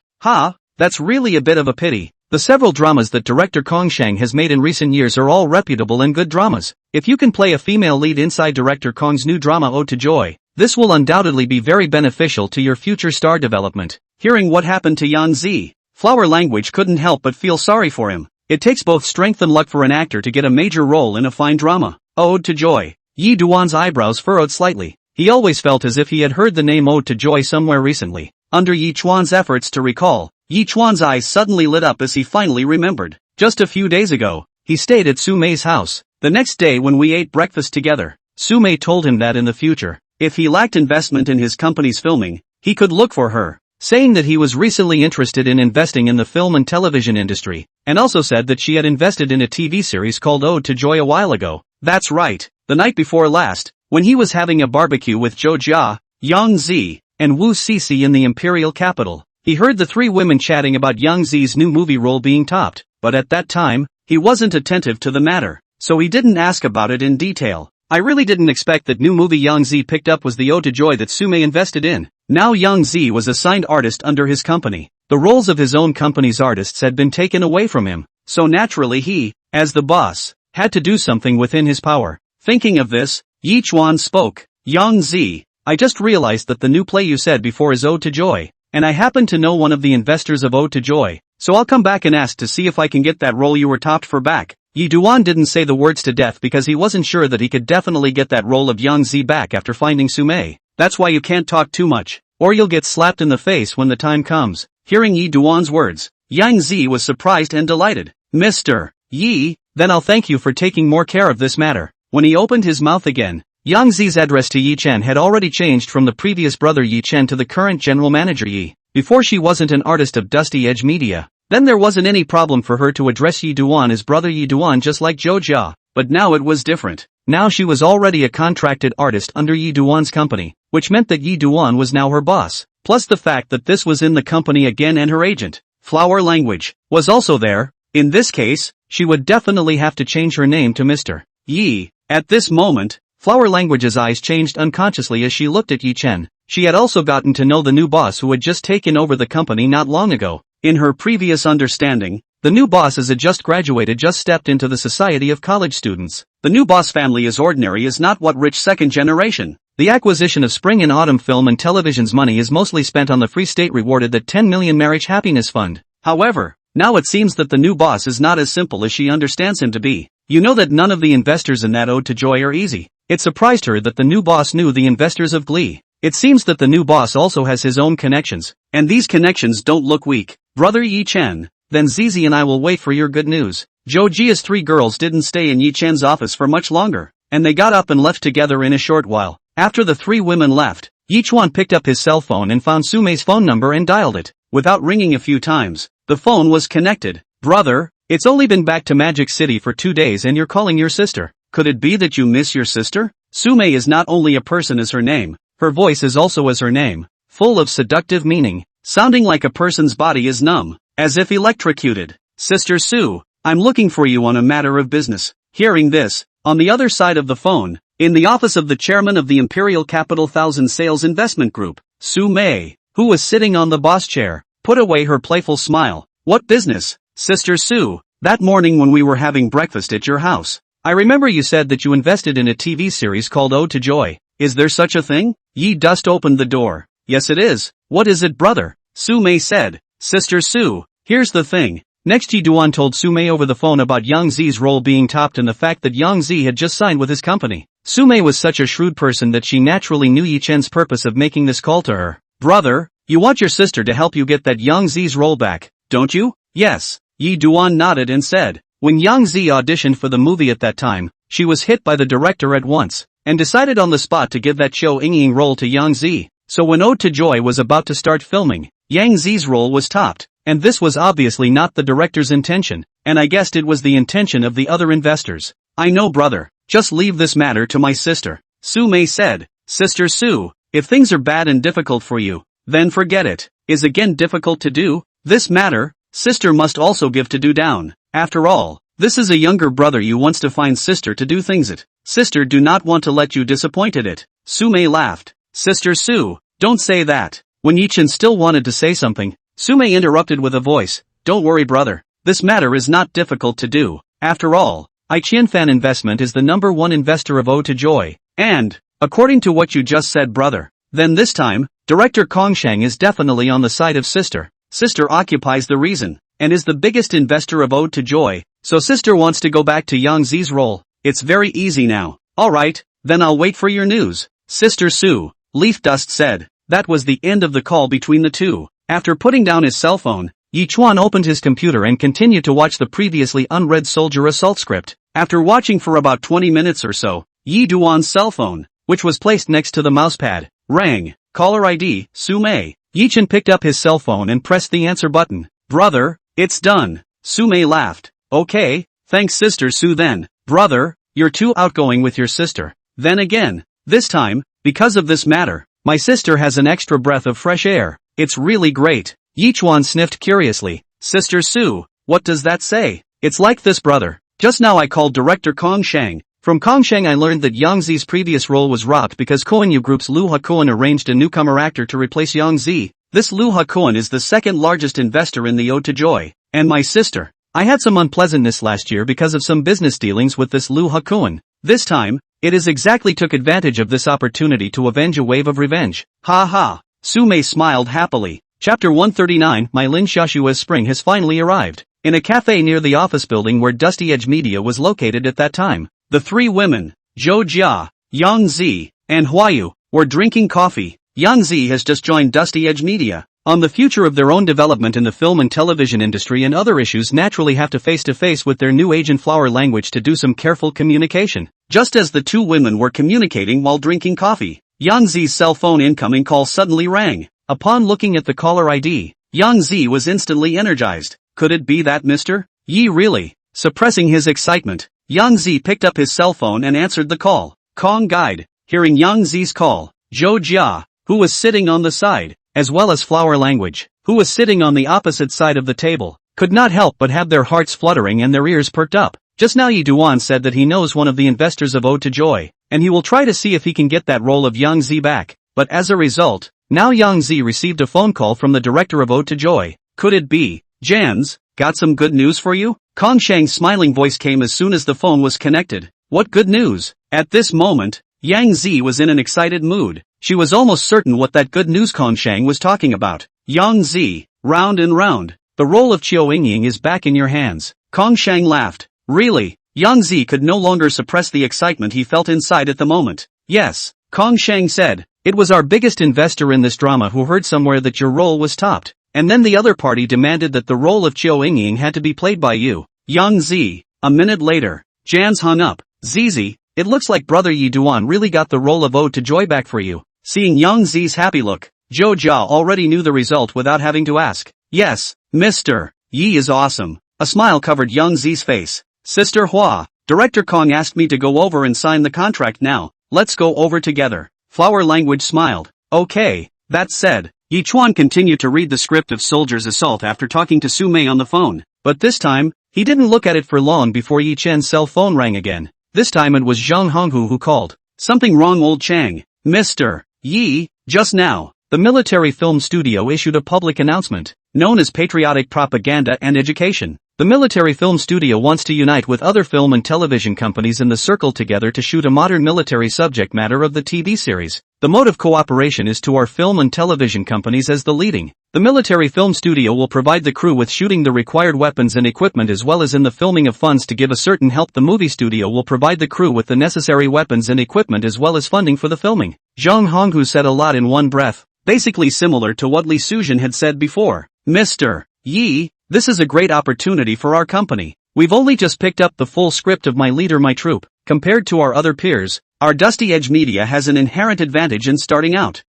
That's really a bit of a pity. The several dramas that director Kong Sheng has made in recent years are all reputable and good dramas. If you can play a female lead inside director Kong's new drama Ode to Joy, this will undoubtedly be very beneficial to your future star development. Hearing what happened to Yang Zi, flower language couldn't help but feel sorry for him. It takes both strength and luck for an actor to get a major role in a fine drama. Ode to Joy. Yi Duan's eyebrows furrowed slightly. He always felt as if he had heard the name Ode to Joy somewhere recently. Under Yi Chuan's efforts to recall, Yi Chuan's eyes suddenly lit up as he finally remembered. Just a few days ago, he stayed at Su Mei's house. The next day when we ate breakfast together, Su Mei told him that in the future, if he lacked investment in his company's filming, he could look for her, saying that he was recently interested in investing in the film and television industry, and also said that she had invested in a TV series called Ode to Joy a while ago. That's right, the night before last, when he was having a barbecue with Zhou Jia, Yang Zi, and Wu Cixi in the imperial capital, he heard the 3 women chatting about Yang Zi's new movie role being topped, but at that time, he wasn't attentive to the matter, so he didn't ask about it in detail. I really didn't expect that new movie Yang Zi picked up was the Ode to Joy that Su Mei invested in. Now Yang Zi was assigned artist under his company. The roles of his own company's artists had been taken away from him, so naturally he, as the boss, had to do something within his power. Thinking of this, Yi Chuan spoke. Yang Zi, I just realized that the new play you said before is Ode to Joy, and I happen to know one of the investors of Ode to Joy, so I'll come back and ask to see if I can get that role you were topped for back. Yi Duan didn't say the words to death because he wasn't sure that he could definitely get that role of Yang Zi back after finding Su Mei. That's why you can't talk too much, or you'll get slapped in the face when the time comes. Hearing Yi Duan's words, Yang Zi was surprised and delighted. Mr. Yi, then I'll thank you for taking more care of this matter. When he opened his mouth again, Yang Zi's address to Yi Chen had already changed from the previous brother Yi Chen to the current general manager Yi. Before she wasn't an artist of Dusty Edge Media, then there wasn't any problem for her to address Yi Duan as brother Yi Duan just like Zhou Jia, but now it was different. Now she was already a contracted artist under Yi Duan's company, which meant that Yi Duan was now her boss, plus the fact that this was in the company again and her agent, Flower Language, was also there. In this case, she would definitely have to change her name to Mr. Yi. At this moment, Flower Language's eyes changed unconsciously as she looked at Yi Chen. She had also gotten to know the new boss who had just taken over the company not long ago. In her previous understanding, the new boss as a just graduated just stepped into the society of college students. The new boss family is ordinary is not what rich second generation. The acquisition of spring and autumn film and television's money is mostly spent on the Free State rewarded the 10 million marriage happiness fund. However, now it seems that the new boss is not as simple as she understands him to be. You know that none of the investors in that Ode to Joy are easy. It surprised her that the new boss knew the investors of Glee. It seems that the new boss also has his own connections, and these connections don't look weak. Brother Yi Chen, then Zizi and I will wait for your good news. Zhou Jia's 3 girls didn't stay in Yi Chen's office for much longer, and they got up and left together in a short while. After the 3 women left, Yi Chuan picked up his cell phone and found Sumei's phone number and dialed it. Without ringing a few times, the phone was connected. Brother, it's only been back to Magic City for 2 days and you're calling your sister. Could it be that you miss your sister? Sumei is not only a person as her name, her voice is also as her name, full of seductive meaning, sounding like a person's body is numb, as if electrocuted. Sister Su, I'm looking for you on a matter of business. Hearing this, on the other side of the phone, in the office of the chairman of the Imperial Capital Thousand Sales Investment Group, Sumei, who was sitting on the boss chair, put away her playful smile. What business? Sister Su, that morning when we were having breakfast at your house, I remember you said that you invested in a TV series called Ode to Joy. Is there such a thing? Yi Dust opened the door. Yes it is. What is it, brother? Sumei said. Sister Su, here's the thing. Next Yi Duan told Sumei over the phone about Yang Zi's role being topped and the fact that Yang Zi had just signed with his company. Sumei was such a shrewd person that she naturally knew Yi Chen's purpose of making this call to her. Brother, you want your sister to help you get that Yang Zi's role back, don't you? Yes. Yi Duan nodded and said. When Yang Zi auditioned for the movie at that time, she was hit by the director at once, and decided on the spot to give that Qiu Yingying role to Yang Zi. So when Ode to Joy was about to start filming, Yang Zi's role was topped, and this was obviously not the director's intention, and I guessed it was the intention of the other investors. I know, brother, just leave this matter to my sister. Sumei said. Sister Su, if things are bad and difficult for you, then forget it. Is again difficult to do? This matter, sister must also give to do down. After all, this is a younger brother you wants to find sister to do things it. Sister do not want to let you disappointed it. Sumei laughed. Sister Su, don't say that. When Yi Chen still wanted to say something, Sumei interrupted with a voice. Don't worry, brother. This matter is not difficult to do. After all, Qianfan Investment is the #1 investor of Ode to Joy. And, according to what you just said, brother, then this time, Director Kongshang is definitely on the side of sister. Sister occupies the reason, and is the biggest investor of Ode to Joy, so sister wants to go back to Yang Zi's role. It's very easy now. Alright, then I'll wait for your news. Sister Su, Leaf Dust said. That was the end of the call between the two. After putting down his cell phone, Yi Chuan opened his computer and continued to watch the previously unread soldier assault script. After watching for about 20 minutes or so, Yi Duan's cell phone, which was placed next to the mousepad, rang. Caller ID, Sumei. Yi Chen picked up his cell phone and pressed the answer button. Brother, it's done. Sumei laughed. Okay, thanks Sister Su then. Brother, you're too outgoing with your sister. Then again, this time, because of this matter, my sister has an extra breath of fresh air. It's really great. Yi Chuan sniffed curiously. Sister Su, what does that say? It's like this, brother. Just now I called Director Kongshang. From Kongshang I learned that Yang Zi's previous role was rocked because Koenyu Group's Lu Hakuan arranged a newcomer actor to replace Yang Zi. This Lu Hakuan is the second largest investor in the Ode to Joy. And my sister. I had some unpleasantness last year because of some business dealings with this Lu Hakuan. This time, it is exactly took advantage of this opportunity to avenge a wave of revenge. Ha ha. Sumei smiled happily. Chapter 139. My Lin Xiaoshua's spring has finally arrived. In a cafe near the office building where Dusty Edge Media was located at that time, the three women, Zhou Jia, Yang Zi, and Huayu, were drinking coffee. Yang Zi has just joined Dusty Edge Media. On the future of their own development in the film and television industry and other issues naturally have to face with their new age and flower language to do some careful communication. Just as the two women were communicating while drinking coffee, Yang Zi's cell phone incoming call suddenly rang. Upon looking at the caller ID, Yang Zi was instantly energized. Could it be that Mr. Yi really? Suppressing his excitement, Yang Zi picked up his cell phone and answered the call. Kong Guide, hearing Yang Zi's call, Zhou Jia, who was sitting on the side, as well as Flower Language, who was sitting on the opposite side of the table, could not help but have their hearts fluttering and their ears perked up. Just now Yi Duan said that he knows one of the investors of Ode to Joy, and he will try to see if he can get that role of Yang Zi back, but as a result, now Yang Zi received a phone call from the director of Ode to Joy. Could it be? Jans, got some good news for you? Kongshang's smiling voice came as soon as the phone was connected. What good news? At this moment, Yang Zi was in an excited mood. She was almost certain what that good news Kongshang was talking about. Yang Zi, round and round. The role of Qiu Yingying is back in your hands. Kongshang laughed. Really? Yang Zi could no longer suppress the excitement he felt inside at the moment. Yes, Kongshang said. It was our biggest investor in this drama who heard somewhere that your role was topped. And then the other party demanded that the role of Qiu Yingying had to be played by you. Yang Zi. A minute later, Jans hung up. Zizi, it looks like brother Yi Duan really got the role of Ode to Joy back for you. Seeing Yang Zi's happy look, Zhou Jia already knew the result without having to ask. Yes, Mr. Yi is awesome. A smile covered Yang Zi's face. Sister Hua, Director Kong asked me to go over and sign the contract now. Let's go over together. Flower Language smiled. Okay. That said, Yi Chuan continued to read the script of Soldier's Assault after talking to Su Mei on the phone. But this time, he didn't look at it for long before Yi Chen's cell phone rang again. This time it was Zhang Honghu who called. Something wrong, old Chang. Mr. Yi, just now, the military film studio issued a public announcement, known as Patriotic Propaganda and Education. The military film studio wants to unite with other film and television companies in the circle together to shoot a modern military subject matter of the TV series. The mode of cooperation is to our film and television companies as the leading. The military film studio will provide the crew with shooting the required weapons and equipment as well as in the filming of funds to give a certain help. The movie studio will provide the crew with the necessary weapons and equipment as well as funding for the filming. Zhang Honghu said a lot in one breath, basically similar to what Li Suzhen had said before. Mr. Yi, this is a great opportunity for our company. We've only just picked up the full script of My Leader My Troop. Compared to our other peers, our Dusty Edge Media has an inherent advantage in starting out.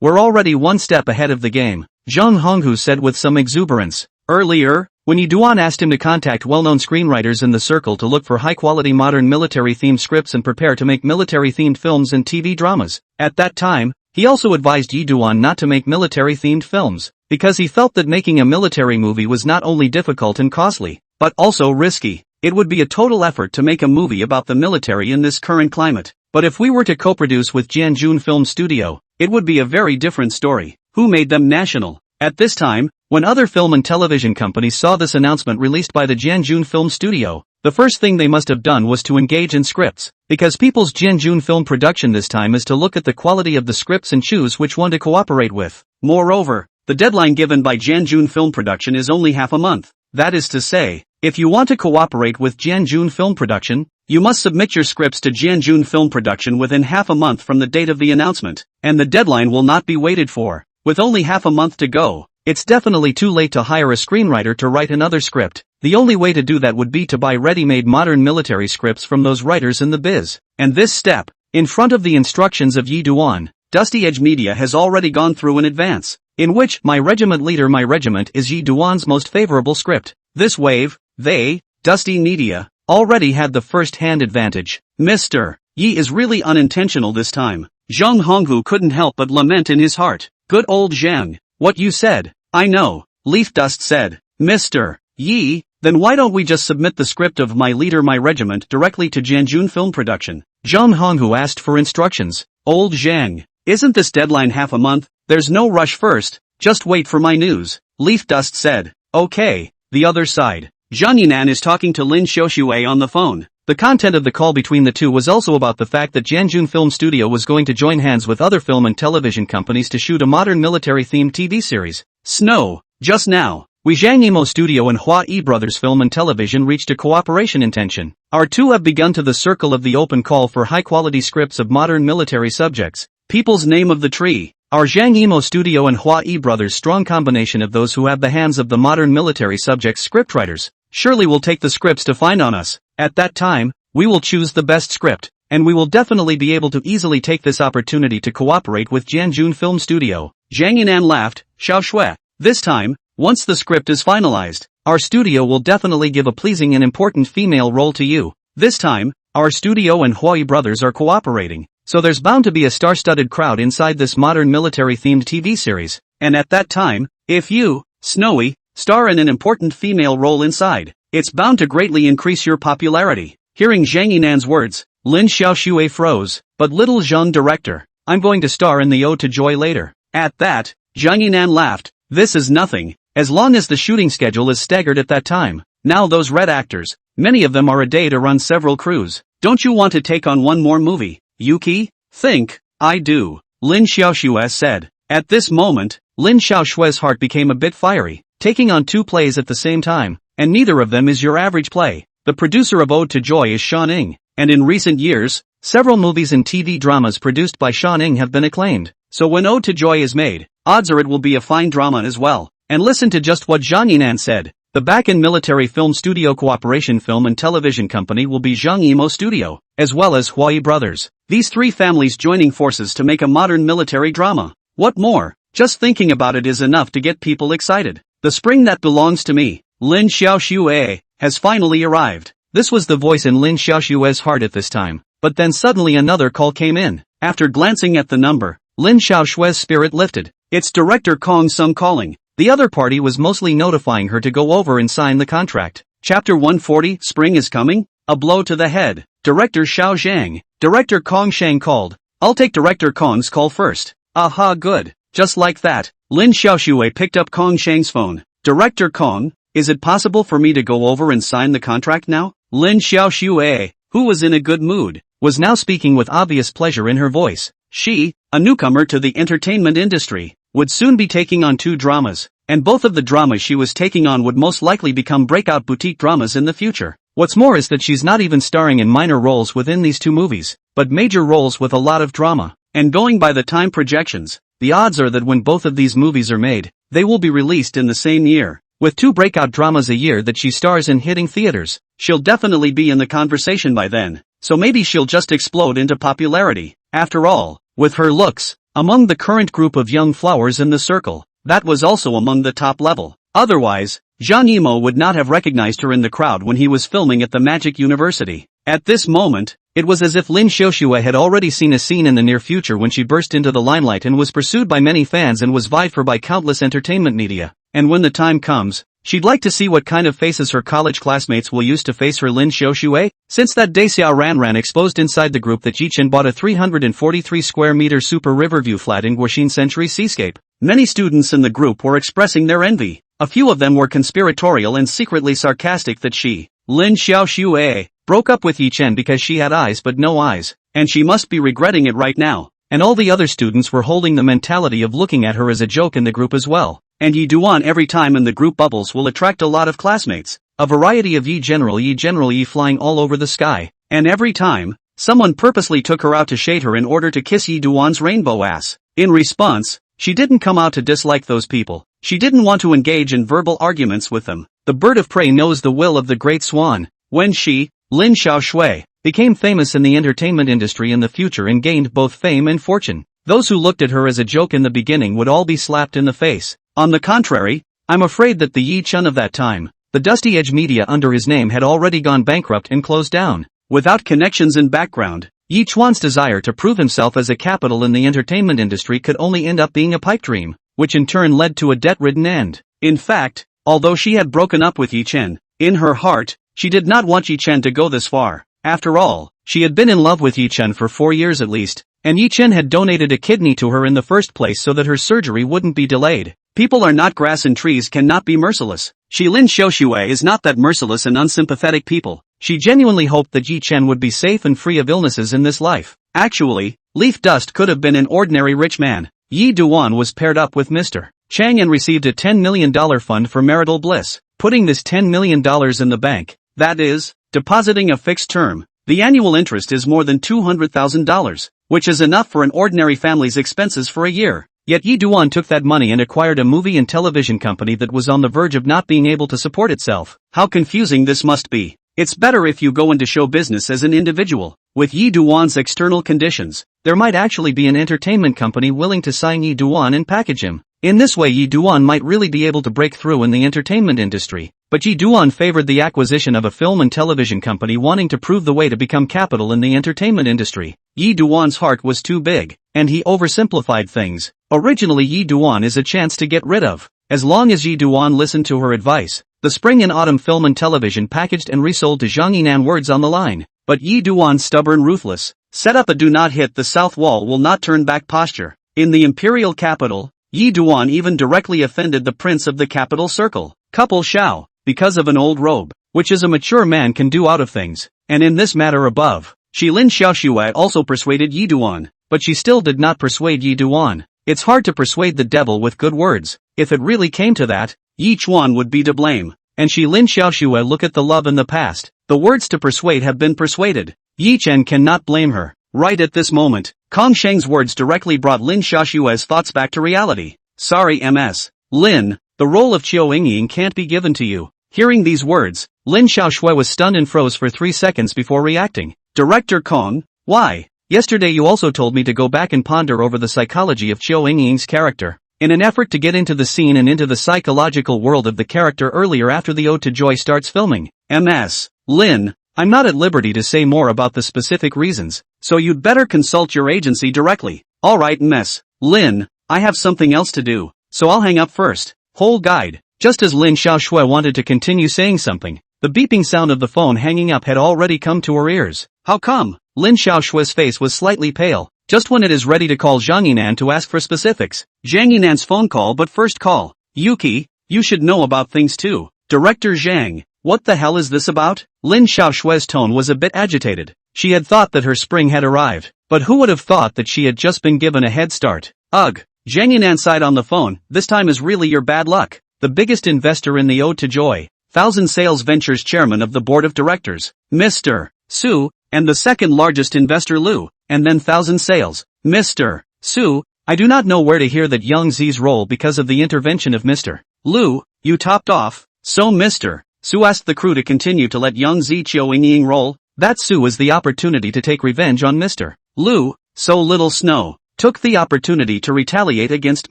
We're already one step ahead of the game, Zhang Honghu said with some exuberance. Earlier, when Yi Duan asked him to contact well-known screenwriters in the circle to look for high-quality modern military-themed scripts and prepare to make military-themed films and TV dramas. At that time, he also advised Yi Duan not to make military-themed films, because he felt that making a military movie was not only difficult and costly, but also risky. It would be a total effort to make a movie about the military in this current climate. But if we were to co-produce with Jianjun Film Studio, it would be a very different story. Who made them national? At this time, when other film and television companies saw this announcement released by the Jianjun Film Studio, the first thing they must have done was to engage in scripts. Because People's Jianjun Film Production this time is to look at the quality of the scripts and choose which one to cooperate with. Moreover, the deadline given by Jianjun Film Production is only half a month. That is to say, if you want to cooperate with Jianjun Film Production, you must submit your scripts to Jianjun Film Production within half a month from the date of the announcement, and the deadline will not be waited for. With only half a month to go, it's definitely too late to hire a screenwriter to write another script. The only way to do that would be to buy ready-made modern military scripts from those writers in the biz. And this step, in front of the instructions of Yi Duan, Dusty Edge Media has already gone through in advance, in which My Regiment Leader My Regiment is Yi Duan's most favorable script. This wave, they, Dusty Media, already had the first-hand advantage. Mr. Yi is really unintentional this time. Zhang Honghu couldn't help but lament in his heart. Good old Zhang, what you said, I know, Leaf Dust said. Mr. Yi, then why don't we just submit the script of My Leader My Regiment directly to Jianjun Film Production? Zhang Honghu asked for instructions. Old Zhang, isn't this deadline half a month? There's no rush first, just wait for my news, Leaf Dust said. Okay, the other side. Zhang Yinan is talking to Lin Xiaoxue on the phone. The content of the call between the two was also about the fact that Jianjun Film Studio was going to join hands with other film and television companies to shoot a modern military-themed TV series. Snow, just now, Wei Zhang Imo Studio and Hua Yi Brothers Film and Television reached a cooperation intention. Our two have begun to the circle of the open call for high-quality scripts of modern military subjects. People's Name of the Tree. Our Zhang Imo Studio and Hua Yi Brothers strong combination of those who have the hands of the modern military subjects scriptwriters. Surely will take the scripts to find on us. At that time, we will choose the best script, and we will definitely be able to easily take this opportunity to cooperate with Jianjun Film Studio. Zhang Yinan laughed. Xiao Shui. This time, once the script is finalized, our studio will definitely give a pleasing and important female role to you. This time, our studio and Hua Yi Brothers are cooperating, so there's bound to be a star-studded crowd inside this modern military-themed TV series. And at that time, if you, Snowy, star in an important female role inside, it's bound to greatly increase your popularity. Hearing Zhang Yinan's words, Lin Xiaoxue froze. But little Zhang director, I'm going to star in the Ode to Joy later. At that, Zhang Yinan laughed. This is nothing, as long as the shooting schedule is staggered at that time. Now those red actors, many of them are a day to run several crews. Don't you want to take on one more movie, Yuki? Think, I do, Lin Xiaoxue said. At this moment, Lin Xiaoshue's heart became a bit fiery, taking on two plays at the same time, and neither of them is your average play. The producer of Ode to Joy is Shan Ing, and in recent years, several movies and TV dramas produced by Shan Ing have been acclaimed. So when Ode to Joy is made, odds are it will be a fine drama as well. And listen to just what Zhang Yinan said. The back-end military film studio cooperation film and television company will be Zhang Yimou Studio, as well as Huayi Brothers. These three families joining forces to make a modern military drama. What more? Just thinking about it is enough to get people excited. The spring that belongs to me, Lin Xiaoxue, has finally arrived. This was the voice in Lin Xiaoxue's heart at this time. But then suddenly another call came in. After glancing at the number, Lin Xiaoxue's spirit lifted. It's Director Kong Sung calling. The other party was mostly notifying her to go over and sign the contract. Chapter 140, Spring is coming? A blow to the head. Director Xiao Zhang. Director Kong Shang called. I'll take Director Kong's call first. Aha, good. Just like that, Lin Xiaoxue picked up Kong Shang's phone. Director Kong, is it possible for me to go over and sign the contract now? Lin Xiaoxue, who was in a good mood, was now speaking with obvious pleasure in her voice. She, a newcomer to the entertainment industry, would soon be taking on 2 dramas, and both of the dramas she was taking on would most likely become breakout boutique dramas in the future. What's more is that she's not even starring in minor roles within these 2 movies, but major roles with a lot of drama. And going by the time projections, the odds are that when both of these movies are made, they will be released in the same year. With 2 breakout dramas a year that she stars in hitting theaters, she'll definitely be in the conversation by then, so maybe she'll just explode into popularity. After all, with her looks, among the current group of young flowers in the circle, that was also among the top level. Otherwise, Zhang Yimou would not have recognized her in the crowd when he was filming at the Magic University. At this moment, it was as if Lin Xiaoxue had already seen a scene in the near future when she burst into the limelight and was pursued by many fans and was vied for by countless entertainment media. And when the time comes, she'd like to see what kind of faces her college classmates will use to face her Lin Xiaoxue. Since that day Xiao Ranran exposed inside the group that Ji Chen bought a 343 square meter super riverview flat in Guoxin Century Seascape, many students in the group were expressing their envy. A few of them were conspiratorial and secretly sarcastic that she, Lin Xiaoxue, broke up with Yi Chen because she had eyes but no eyes, and she must be regretting it right now. And all the other students were holding the mentality of looking at her as a joke in the group as well. And Yi Duan every time in the group bubbles will attract a lot of classmates, a variety of Yi General flying all over the sky, and every time, someone purposely took her out to shade her in order to kiss Yi Duan's rainbow ass. In response, she didn't come out to dislike those people, she didn't want to engage in verbal arguments with them. The bird of prey knows the will of the great swan. When she, Lin Xiaoxue, became famous in the entertainment industry in the future and gained both fame and fortune, those who looked at her as a joke in the beginning would all be slapped in the face. On the contrary, I'm afraid that the Yi Chen of that time, the Dusty Edge Media under his name had already gone bankrupt and closed down. Without connections and background, Yi Chuan's desire to prove himself as a capital in the entertainment industry could only end up being a pipe dream, which in turn led to a debt-ridden end. In fact, although she had broken up with Yi Chen, in her heart, she did not want Yi Chen to go this far. After all, she had been in love with Yi Chen for 4 years at least, and Yi Chen had donated a kidney to her in the first place so that her surgery wouldn't be delayed. People are not grass and trees cannot be merciless. She Lin Xiaoxue is not that merciless and unsympathetic people. She genuinely hoped that Yi Chen would be safe and free of illnesses in this life. Actually, Leaf Dust could have been an ordinary rich man. Yi Duan was paired up with Mr. Chang and received a $10 million fund for marital bliss, putting this $10 million in the bank. That is, depositing a fixed term. The annual interest is more than $200,000, which is enough for an ordinary family's expenses for a year. Yet Yi Duan took that money and acquired a movie and television company that was on the verge of not being able to support itself. How confusing this must be. It's better if you go into show business as an individual. With Yi Duan's external conditions, there might actually be an entertainment company willing to sign Yi Duan and package him. In this way Yi Duan might really be able to break through in the entertainment industry. But Yi Duan favored the acquisition of a film and television company wanting to prove the way to become capital in the entertainment industry. Yi Duan's heart was too big, and he oversimplified things. Originally Yi Duan is a chance to get rid of. As long as Yi Duan listened to her advice, the spring and autumn film and television packaged and resold to Zhang Yinan words on the line. But Yi Duan's stubborn ruthless, set up a do not hit the south wall will not turn back posture. In the imperial capital, Yi Duan even directly offended the prince of the capital circle, Couple Xiao, because of an old robe, which is a mature man can do out of things. And in this matter above, Lin Xiaoxue also persuaded Yi Duan, but she still did not persuade Yi Duan. It's hard to persuade the devil with good words. If it really came to that, Yi Chuan would be to blame. And Lin Xiaoxue look at the love in the past. The words to persuade have been persuaded. Yi Chen cannot blame her. Right at this moment, Kong Sheng's words directly brought Lin Xiaoxue's thoughts back to reality. Sorry Ms. Lin, the role of Qiao Yingying can't be given to you. Hearing these words, Lin Xiaoshui was stunned and froze for 3 seconds before reacting. Director Kong, why? Yesterday you also told me to go back and ponder over the psychology of Qiu Yingying's character, in an effort to get into the scene and into the psychological world of the character earlier after the Ode to Joy starts filming. Ms. Lin, I'm not at liberty to say more about the specific reasons, so you'd better consult your agency directly. Alright Ms. Lin, I have something else to do, so I'll hang up first. Whole guide. Just as Lin Xiaoshui wanted to continue saying something, the beeping sound of the phone hanging up had already come to her ears. How come? Lin Xiaoshui's face was slightly pale, just when it is ready to call Zhang Yinan to ask for specifics. Zhang Yinan's phone call but first call. Yuki, you should know about things too. Director Zhang, what the hell is this about? Lin Xiaoshui's tone was a bit agitated. She had thought that her spring had arrived, but who would have thought that she had just been given a head start? Ugh. Zhang Yinan sighed on the phone, this time is really your bad luck. The biggest investor in the Ode to Joy, 1000 Sales Ventures chairman of the board of directors, Mr. Su, and the second largest investor Lu, and then 1000 Sales, Mr. Su, I do not know where to hear that Yang Zi's role because of the intervention of Mr. Lu, you topped off, so Mr. Su asked the crew to continue to let Yang Zi Qiu Yingying roll, that Su was the opportunity to take revenge on Mr. Lu, so Little Snow took the opportunity to retaliate against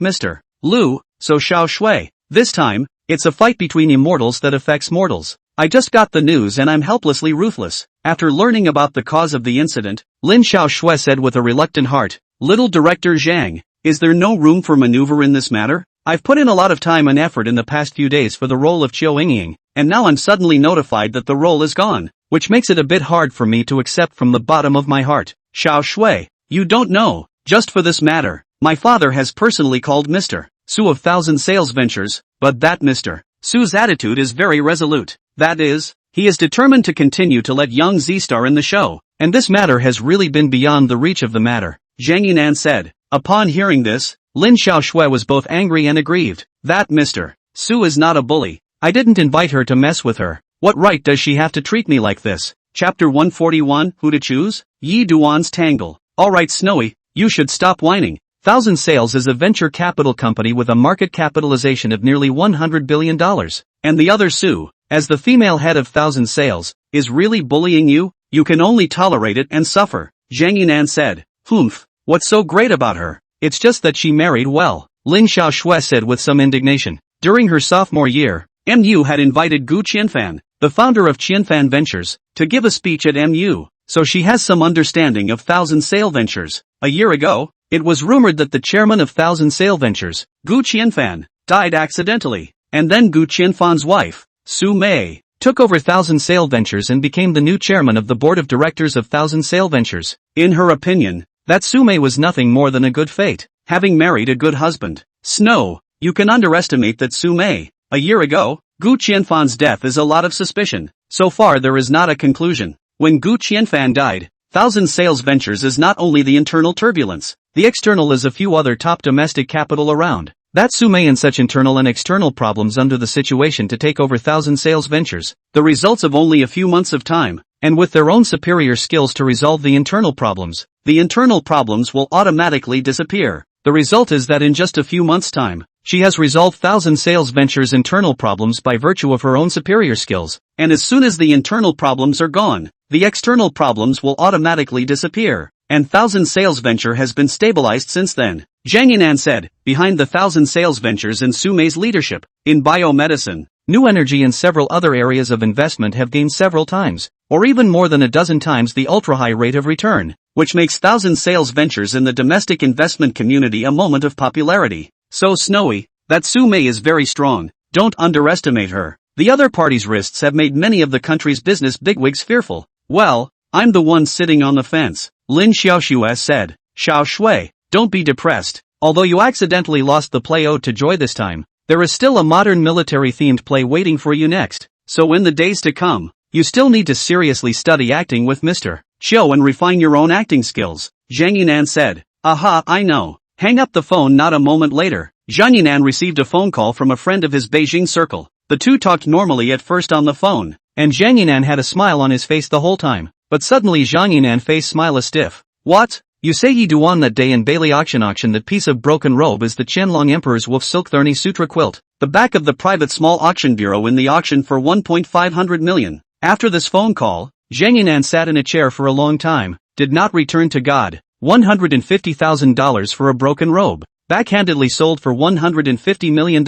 Mr. Lu, so Xiaoshui. This time, it's a fight between immortals that affects mortals. I just got the news and I'm helplessly ruthless. After learning about the cause of the incident, Lin Xiaoshui said with a reluctant heart, Little Director Zhang, is there no room for maneuver in this matter? I've put in a lot of time and effort in the past few days for the role of Qiu Yingying, and now I'm suddenly notified that the role is gone, which makes it a bit hard for me to accept from the bottom of my heart. Xiaoshui, you don't know, just for this matter, my father has personally called Mr. Su of 1000 Sales Ventures, but that Mr. Su's attitude is very resolute. That is, he is determined to continue to let Yang Zi star in the show, and this matter has really been beyond the reach of the matter, Zhang Yinan said. Upon hearing this, Lin Xiaoshui was both angry and aggrieved. That Mr. Su is not a bully. I didn't invite her to mess with her. What right does she have to treat me like this? Chapter 141, Who to Choose? Yi Duan's Tangle. Alright Snowy, you should stop whining. 1000 Sales is a venture capital company with a market capitalization of nearly $100 billion. And the other Su, as the female head of 1000 Sales, is really bullying you? You can only tolerate it and suffer, Zhang Yinan said. Humph, what's so great about her? It's just that she married well, Lin Xiaoshui said with some indignation. During her sophomore year, MU had invited Gu Qianfan, the founder of Qianfan Ventures, to give a speech at MU, so she has some understanding of 1000 Sale Ventures. A year ago, it was rumored that the chairman of 1000 Sale Ventures, Gu Qianfan, died accidentally, and then Gu Qianfan's wife, Su Mei, took over 1000 Sale Ventures and became the new chairman of the board of directors of 1000 Sale Ventures. In her opinion, that Su Mei was nothing more than a good fate, having married a good husband. Snow, you can underestimate that Su Mei. A year ago, Gu Qianfan's death is a lot of suspicion. So far there is not a conclusion. When Gu Qianfan died, 1000 Sales Ventures is not only the internal turbulence, the external is a few other top domestic capital around. That Su Mei and such internal and external problems under the situation to take over 1000 Sales Ventures, the results of only a few months of time, and with their own superior skills to resolve the internal problems will automatically disappear. The result is that in just a few months' time, she has resolved 1000 Sales Ventures' internal problems by virtue of her own superior skills, and as soon as the internal problems are gone, the external problems will automatically disappear, and 1000 Sales Venture has been stabilized since then. Zhang Yinan said, behind the 1000 Sales Ventures and Su Mei's leadership, in biomedicine, new energy and several other areas of investment have gained several times, or even more than a dozen times the ultra-high rate of return, which makes 1000 Sales Ventures in the domestic investment community a moment of popularity. So Snowy, that Su Mei is very strong, don't underestimate her. The other party's risks have made many of the country's business bigwigs fearful. Well, I'm the one sitting on the fence, Lin Xiaoshui said. Xiaoshui, don't be depressed. Although you accidentally lost the play Ode to Joy this time, there is still a modern military-themed play waiting for you next. So in the days to come, you still need to seriously study acting with Mr. Qiu and refine your own acting skills, Zhang Yinan said. Aha, I know. Hang up the phone. Not a moment later, Zhang Yinan received a phone call from a friend of his Beijing circle. The two talked normally at first on the phone, and Zhang Yinan had a smile on his face the whole time, but suddenly Zhang Yinan's face smile is stiff. What? You say Yi Duan that day in Bailey auction that piece of broken robe is the Qianlong Emperor's wolf silk thorny sutra quilt, the back of the private small auction bureau in the auction for 1.5 million. After this phone call, Zhang Yinan sat in a chair for a long time, did not return to God. $150,000 for a broken robe, backhandedly sold for $150 million.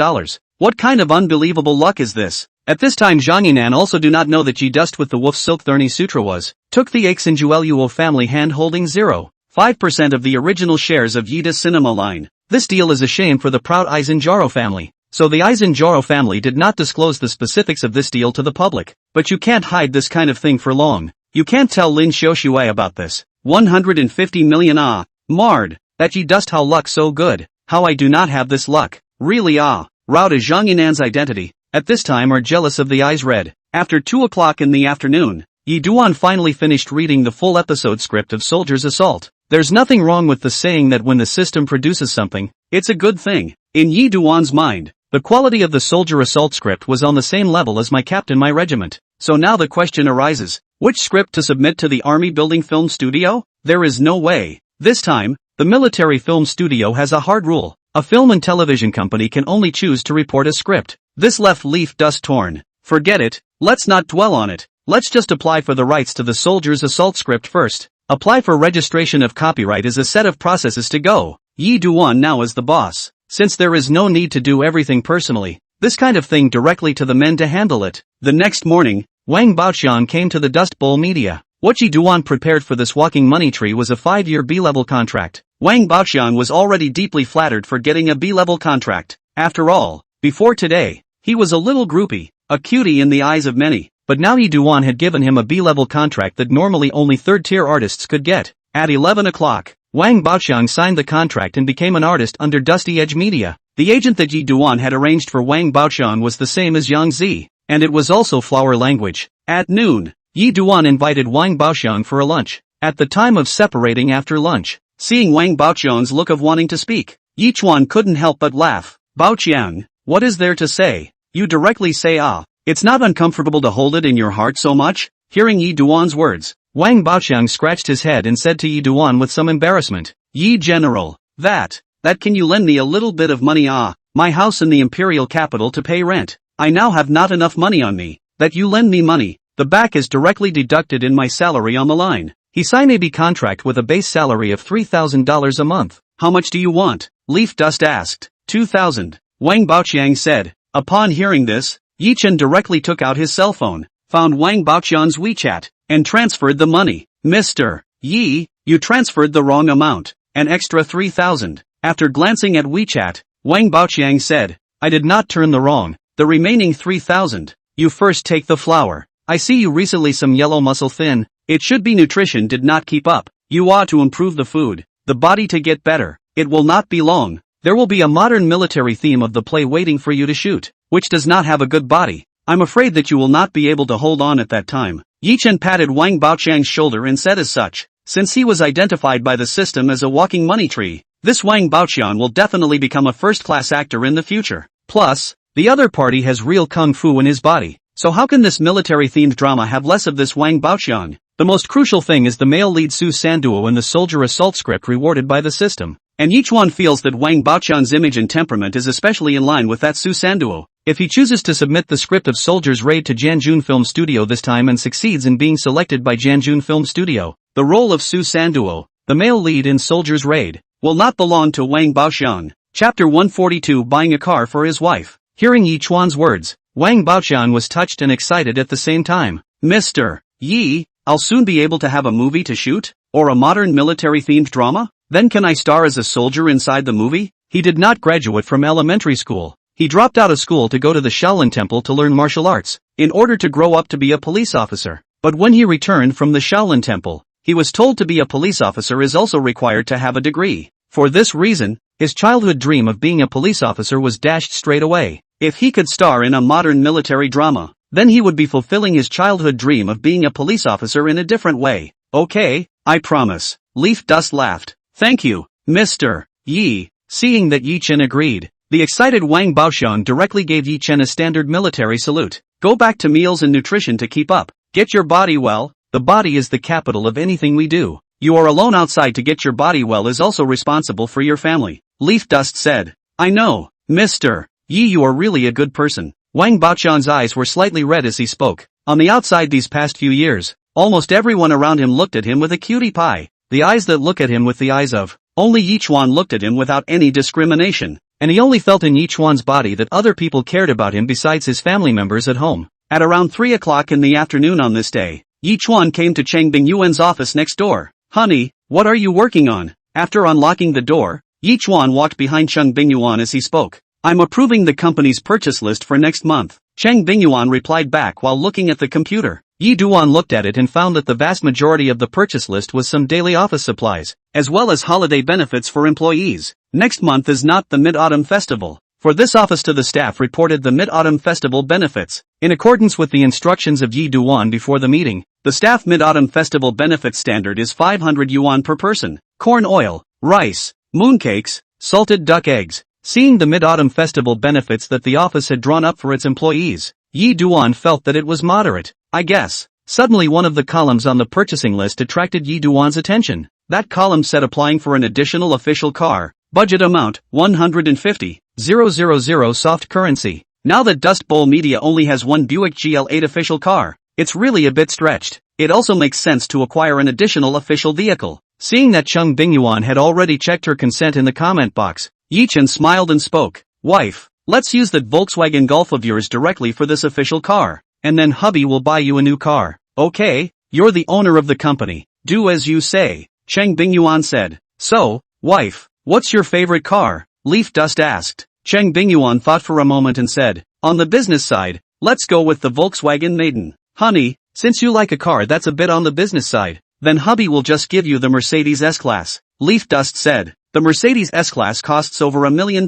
What kind of unbelievable luck is this? At this time Zhang Yinan also do not know that Ji Dust with the wolf silk thorny sutra was, took the Aixinjueluo family hand holding 0.5% of the original shares of Yida Cinema Line. This deal is a shame for the proud Aixinjaro family. So the Aixinjaro family did not disclose the specifics of this deal to the public. But you can't hide this kind of thing for long. You can't tell Lin Xiaoshui about this. 150 million marred. That Yi Dust how luck so good. How I do not have this luck. Really Rao to Zhang Yinan's identity. At this time are jealous of the eyes red. After 2 o'clock in the afternoon, Yi Duan finally finished reading the full episode script of Soldier's Assault. There's nothing wrong with the saying that when the system produces something, it's a good thing. In Yi Duan's mind, the quality of the Soldier Assault script was on the same level as my captain my regiment. So now the question arises, which script to submit to the Army Building Film Studio? There is no way. This time, the military film studio has a hard rule. A film and television company can only choose to report a script. This left Leaf Dust torn. Forget it, let's not dwell on it. Let's just apply for the rights to the Soldier's Assault script first. Apply for registration of copyright is a set of processes to go. Yi Duan now is the boss. Since there is no need to do everything personally, this kind of thing directly to the men to handle it. The next morning, Wang Baoqian came to the Dust Bowl media. What Yi Duan prepared for this walking money tree was a 5-year B-level contract. Wang Baoqian was already deeply flattered for getting a B-level contract. After all, before today, he was a little groupie, a cutie in the eyes of many. But now Yi Duan had given him a B-level contract that normally only third-tier artists could get. At 11 o'clock, Wang Baoqian signed the contract and became an artist under Dusty Edge Media. The agent that Yi Duan had arranged for Wang Baoqian was the same as Yang Zi, and it was also flower language. At noon, Yi Duan invited Wang Baoqian for a lunch. At the time of separating after lunch, seeing Wang Baoqian's look of wanting to speak, Yi Chuan couldn't help but laugh. Baoqian, what is there to say? You directly say It's not uncomfortable to hold it in your heart so much? Hearing Yi Duan's words, Wang Baoqian scratched his head and said to Yi Duan with some embarrassment, Yi General, that can you lend me a little bit of money my house in the imperial capital to pay rent. I now have not enough money on me, that you lend me money, the back is directly deducted in my salary on the line. He signed a B contract with a base salary of $3,000 a month. How much do you want? Leaf Dust asked. 2,000. Wang Baoqian said. Upon hearing this, Yi Chen directly took out his cell phone, found Wang Baoqian's WeChat, and transferred the money. Mr. Yi, you transferred the wrong amount, an extra 3,000. After glancing at WeChat, Wang Baoqian said, I did not turn the wrong, the remaining 3,000. You first take the flour. I see you recently some yellow muscle thin. It should be nutrition did not keep up. You ought to improve the food, the body to get better. It will not be long. There will be a modern military theme of the play waiting for you to shoot, which does not have a good body. I'm afraid that you will not be able to hold on at that time. Yi Chen patted Wang Baoqian's shoulder and said as such, since he was identified by the system as a walking money tree, this Wang Baoqian will definitely become a first-class actor in the future. Plus, the other party has real kung fu in his body, so how can this military-themed drama have less of this Wang Baoqian? The most crucial thing is the male lead Su Sanduo in the Soldier Assault script rewarded by the system. And each one feels that Wang Baoqian's image and temperament is especially in line with that Su Sanduo. If he chooses to submit the script of Soldier's Raid to Janjun Film Studio this time and succeeds in being selected by Janjun Film Studio, the role of Su Sanduo, the male lead in Soldier's Raid, will not belong to Wang Baoqian. Chapter 142 Buying a car for his wife. Hearing Yi Chuan's words, Wang Baoqian was touched and excited at the same time. Mr. Yi, I'll soon be able to have a movie to shoot? Or a modern military-themed drama? Then can I star as a soldier inside the movie? He did not graduate from elementary school. He dropped out of school to go to the Shaolin Temple to learn martial arts, in order to grow up to be a police officer. But when he returned from the Shaolin Temple, he was told to be a police officer is also required to have a degree. For this reason, his childhood dream of being a police officer was dashed straight away. If he could star in a modern military drama, then he would be fulfilling his childhood dream of being a police officer in a different way. Okay, I promise. Leaf Dust laughed. Thank you, Mr. Yi. Seeing that Yi Chen agreed, the excited Wang Baoqian directly gave Yi Chen a standard military salute. Go back to meals and nutrition to keep up. Get your body well. The body is the capital of anything we do. You are alone outside to get your body well is also responsible for your family. Leaf Dust said. I know, Mr. Yi, you are really a good person. Wang Baoqian's eyes were slightly red as he spoke. On the outside these past few years, almost everyone around him looked at him with a cutie pie. The eyes that look at him with the eyes of. Only Yi Chuan looked at him without any discrimination. And he only felt in Yi Chuan's body that other people cared about him besides his family members at home. At around 3 o'clock in the afternoon on this day, Yi Chuan came to Cheng Bingyuan's office next door. Honey, what are you working on? After unlocking the door, Yi Chuan walked behind Cheng Bingyuan as he spoke. I'm approving the company's purchase list for next month. Cheng Bingyuan replied back while looking at the computer. Yi Duan looked at it and found that the vast majority of the purchase list was some daily office supplies, as well as holiday benefits for employees. Next month is not the Mid-Autumn Festival. For this office to the staff reported the Mid-Autumn Festival benefits. In accordance with the instructions of Yi Duan before the meeting, the staff Mid-Autumn Festival benefits standard is 500 yuan per person, corn oil, rice, mooncakes, salted duck eggs. Seeing the Mid-Autumn Festival benefits that the office had drawn up for its employees, Yi Duan felt that it was moderate, I guess. Suddenly one of the columns on the purchasing list attracted Yi Duan's attention. That column said applying for an additional official car, budget amount, 150,000 soft currency. Now that Dust Bowl Media only has one Buick GL8 official car, it's really a bit stretched. It also makes sense to acquire an additional official vehicle. Seeing that Cheng Bingyuan had already checked her consent in the comment box, Yi Chen smiled and spoke. Wife, let's use that Volkswagen Golf of yours directly for this official car, and then hubby will buy you a new car. Okay, you're the owner of the company. Do as you say, Cheng Bingyuan said. So, wife, what's your favorite car? Leaf Dust asked. Cheng Bingyuan thought for a moment and said, on the business side, let's go with the Volkswagen Maiden. Honey, since you like a car that's a bit on the business side, then hubby will just give you the Mercedes S-Class. Leaf Dust said. The Mercedes S-Class costs over $1 million.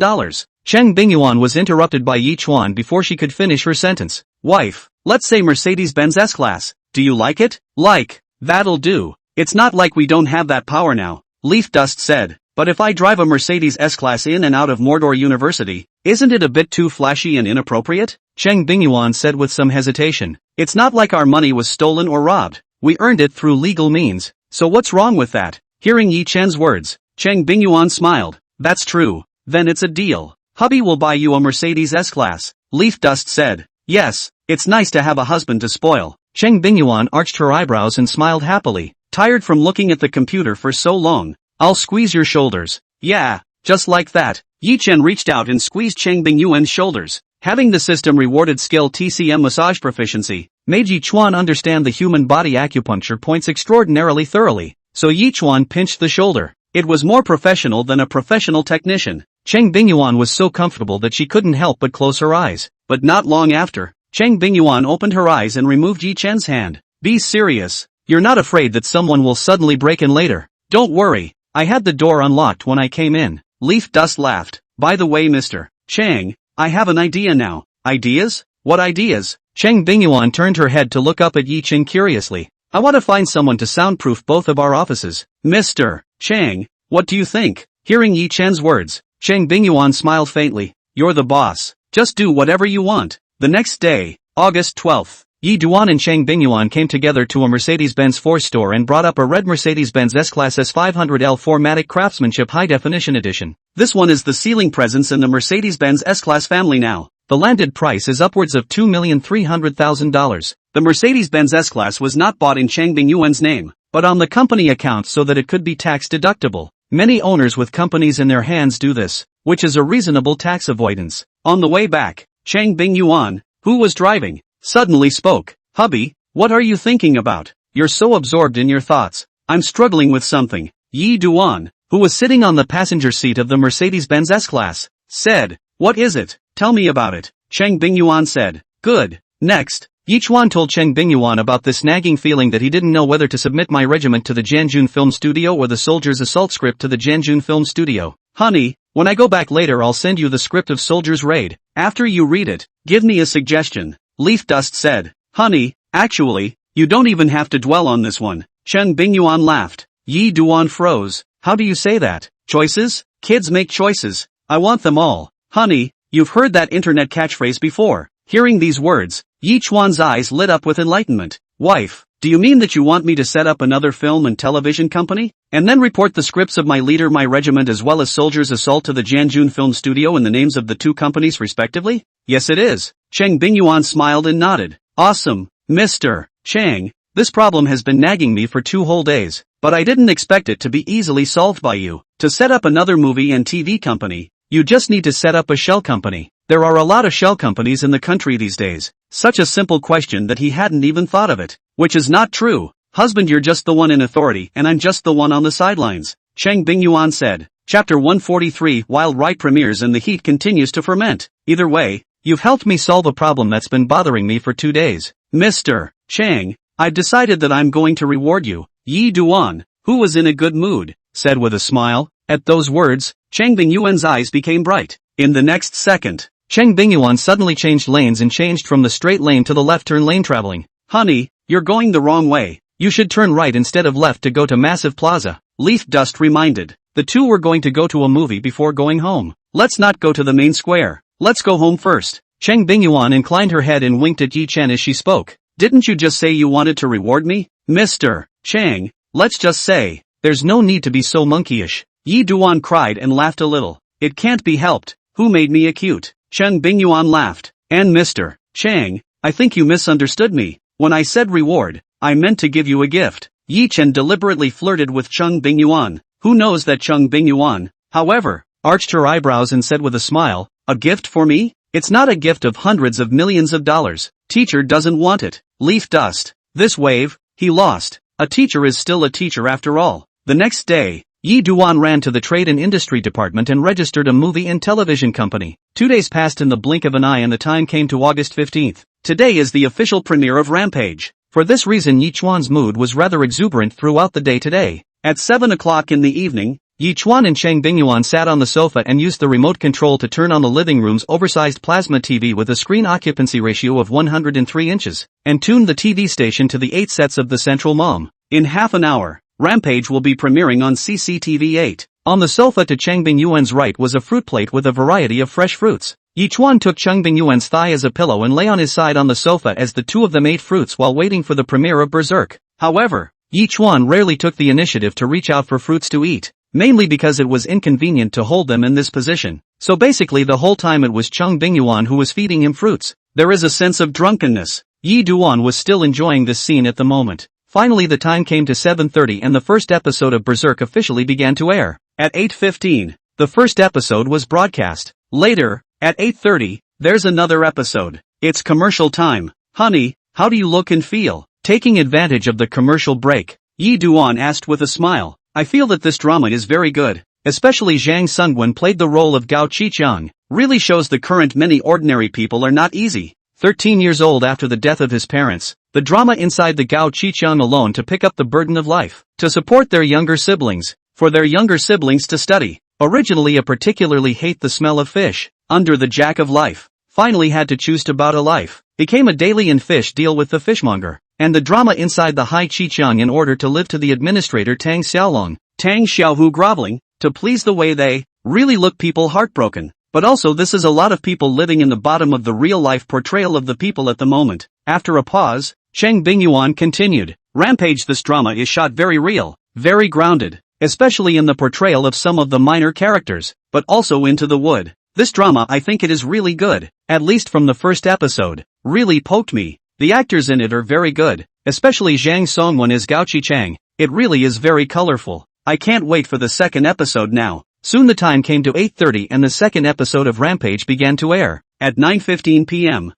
Cheng Bingyuan was interrupted by Yi Chuan before she could finish her sentence. Wife, let's say Mercedes-Benz S-Class. Do you like it? Like, that'll do. It's not like we don't have that power now, Leaf Dust said. But if I drive a Mercedes S-Class in and out of Mordor University, isn't it a bit too flashy and inappropriate? Cheng Bingyuan said with some hesitation. It's not like our money was stolen or robbed. We earned it through legal means. So what's wrong with that? Hearing Yi Chen's words, Cheng Bingyuan smiled. That's true. Then it's a deal. Hubby will buy you a Mercedes S-Class. Leaf Dust said. Yes, it's nice to have a husband to spoil. Cheng Bingyuan arched her eyebrows and smiled happily. Tired from looking at the computer for so long. I'll squeeze your shoulders. Yeah, just like that. Yi Chen reached out and squeezed Cheng Bingyuan's shoulders. Having the system rewarded skill TCM massage proficiency, made Yi Chuan understand the human body acupuncture points extraordinarily thoroughly. So Yi Chuan pinched the shoulder. It was more professional than a professional technician. Cheng Bingyuan was so comfortable that she couldn't help but close her eyes. But not long after, Cheng Bingyuan opened her eyes and removed Yi Chen's hand. Be serious. You're not afraid that someone will suddenly break in later. Don't worry. I had the door unlocked when I came in. Leaf Dust laughed. By the way, Mr. Cheng, I have an idea now. Ideas? What ideas? Cheng Bingyuan turned her head to look up at Yi Chen curiously. I want to find someone to soundproof both of our offices. Mr. Cheng, what do you think? Hearing Yi Chen's words, Cheng Bingyuan smiled faintly. You're the boss. Just do whatever you want. The next day, August 12th, Yi Duan and Cheng Bingyuan came together to a Mercedes-Benz Force store and brought up a red Mercedes-Benz S-Class S500L 4MATIC Craftsmanship High Definition Edition. This one is the ceiling presence in the Mercedes-Benz S-Class family now. The landed price is upwards of $2,300,000. The Mercedes-Benz S-Class was not bought in Cheng Bingyuan's name, but on the company account so that it could be tax deductible. Many owners with companies in their hands do this, which is a reasonable tax avoidance. On the way back, Cheng Bingyuan, who was driving, suddenly spoke. Hubby, what are you thinking about? You're so absorbed in your thoughts. I'm struggling with something. Yi Duan, who was sitting on the passenger seat of the Mercedes-Benz S-Class, said. What is it? Tell me about it. Cheng Bingyuan said. Good. Next, Yi Chuan told Cheng Bingyuan about this nagging feeling that he didn't know whether to submit my regiment to the Jianjun Film Studio or the Soldier's Assault script to the Jianjun Film Studio. Honey, when I go back later I'll send you the script of Soldier's Raid. After you read it, give me a suggestion. Leaf Dust said. Honey, actually, you don't even have to dwell on this one. Cheng Bingyuan laughed. Yi Duan froze. How do you say that? Choices? Kids make choices. I want them all. Honey, you've heard that internet catchphrase before. Hearing these words, Yi Chuan's eyes lit up with enlightenment. Wife, Do you mean that you want me to set up another film and television company? And then report the scripts of my leader, my regiment, as well as soldiers' assault to the Jianjun Film Studio in the names of the two companies respectively? Yes it is. Cheng Bingyuan smiled and nodded. Awesome, Mr. Chang. This problem has been nagging me for 2 whole days, but I didn't expect it to be easily solved by you. To set up another movie and TV company, you just need to set up a shell company. There are a lot of shell companies in the country these days. Such a simple question that he hadn't even thought of it. Which is not true. Husband, you're just the one in authority and I'm just the one on the sidelines. Cheng Bingyuan said. Chapter 143 Wild Rite premieres and the heat continues to ferment. Either way, you've helped me solve a problem that's been bothering me for 2 days. Mr. Chang, I've decided that I'm going to reward you. Yi Duan, who was in a good mood, said with a smile. At those words, Cheng Bingyuan's eyes became bright. In the next second, Cheng Bingyuan suddenly changed lanes and changed from the straight lane to the left turn lane traveling. Honey, you're going the wrong way. You should turn right instead of left to go to Massive Plaza. Leaf Dust reminded. The two were going to go to a movie before going home. Let's not go to the main square. Let's go home first. Cheng Bingyuan inclined her head and winked at Yi Chen as she spoke. Didn't you just say you wanted to reward me? Mr. Chang, let's just say, there's no need to be so monkeyish. Yi Duan cried and laughed a little. It can't be helped. Who made me a cute? Cheng Bingyuan laughed. And Mr. Chang, I think you misunderstood me. When I said reward, I meant to give you a gift. Yi Chen deliberately flirted with Cheng Bingyuan. Who knows that Cheng Bingyuan, however, arched her eyebrows and said with a smile, a gift for me? It's not a gift of hundreds of millions of dollars. Teacher doesn't want it. Leaf Dust. This wave, he lost. A teacher is still a teacher after all. The next day, Yi Duan ran to the Trade and Industry Department and registered a movie and television company. 2 days passed in the blink of an eye and the time came to August 15th. Today is the official premiere of Rampage. For this reason Yi Chuan's mood was rather exuberant throughout the day today. At 7 o'clock in the evening, Yi Chuan and Cheng Bingyuan sat on the sofa and used the remote control to turn on the living room's oversized plasma TV with a screen occupancy ratio of 103 inches, and tuned the TV station to the 8 sets of the Central Mom. In half an hour, Rampage will be premiering on CCTV 8. On the sofa to Cheng Bingyuan's right was a fruit plate with a variety of fresh fruits. Yi Chuan took Cheng Bingyuan's thigh as a pillow and lay on his side on the sofa as the two of them ate fruits while waiting for the premiere of Berserk. However, Yi Chuan rarely took the initiative to reach out for fruits to eat, mainly because it was inconvenient to hold them in this position. So basically the whole time it was Cheng Bingyuan who was feeding him fruits. There is a sense of drunkenness. Yi Duan was still enjoying this scene at the moment. Finally the time came to 7:30 and the first episode of Berserk officially began to air. At 8:15, the first episode was broadcast. Later, at 8:30, there's another episode. It's commercial time. Honey, how do you look and feel? Taking advantage of the commercial break, Yi Duan asked with a smile. I feel that this drama is very good. Especially Zhang Sungwen played the role of Gao Qiqiang. Really shows the current many ordinary people are not easy. 13 years old after the death of his parents, the drama inside the Gao Qiqiang alone to pick up the burden of life, to support their younger siblings, for their younger siblings to study. Originally a particularly hate the smell of fish, under the jack of life, finally had to choose to bout a life, became a daily in fish deal with the fishmonger, and the drama inside the Hai Qiqiang in order to live to the administrator Tang Xiaolong, Tang Xiaohu groveling, to please the way they, really look people heartbroken. But also this is a lot of people living in the bottom of the real-life portrayal of the people at the moment. After a pause, Cheng Bingyuan continued. Rampage. This drama is shot very real, very grounded, especially in the portrayal of some of the minor characters, but also into the wood. This drama I think it is really good, at least from the first episode, really poked me. The actors in it are very good, especially Zhang Songwen as Gao Qiqiang. It really is very colorful. I can't wait for the second episode now. Soon the time came to 8:30 and the second episode of Rampage began to air. At 9:15 p.m.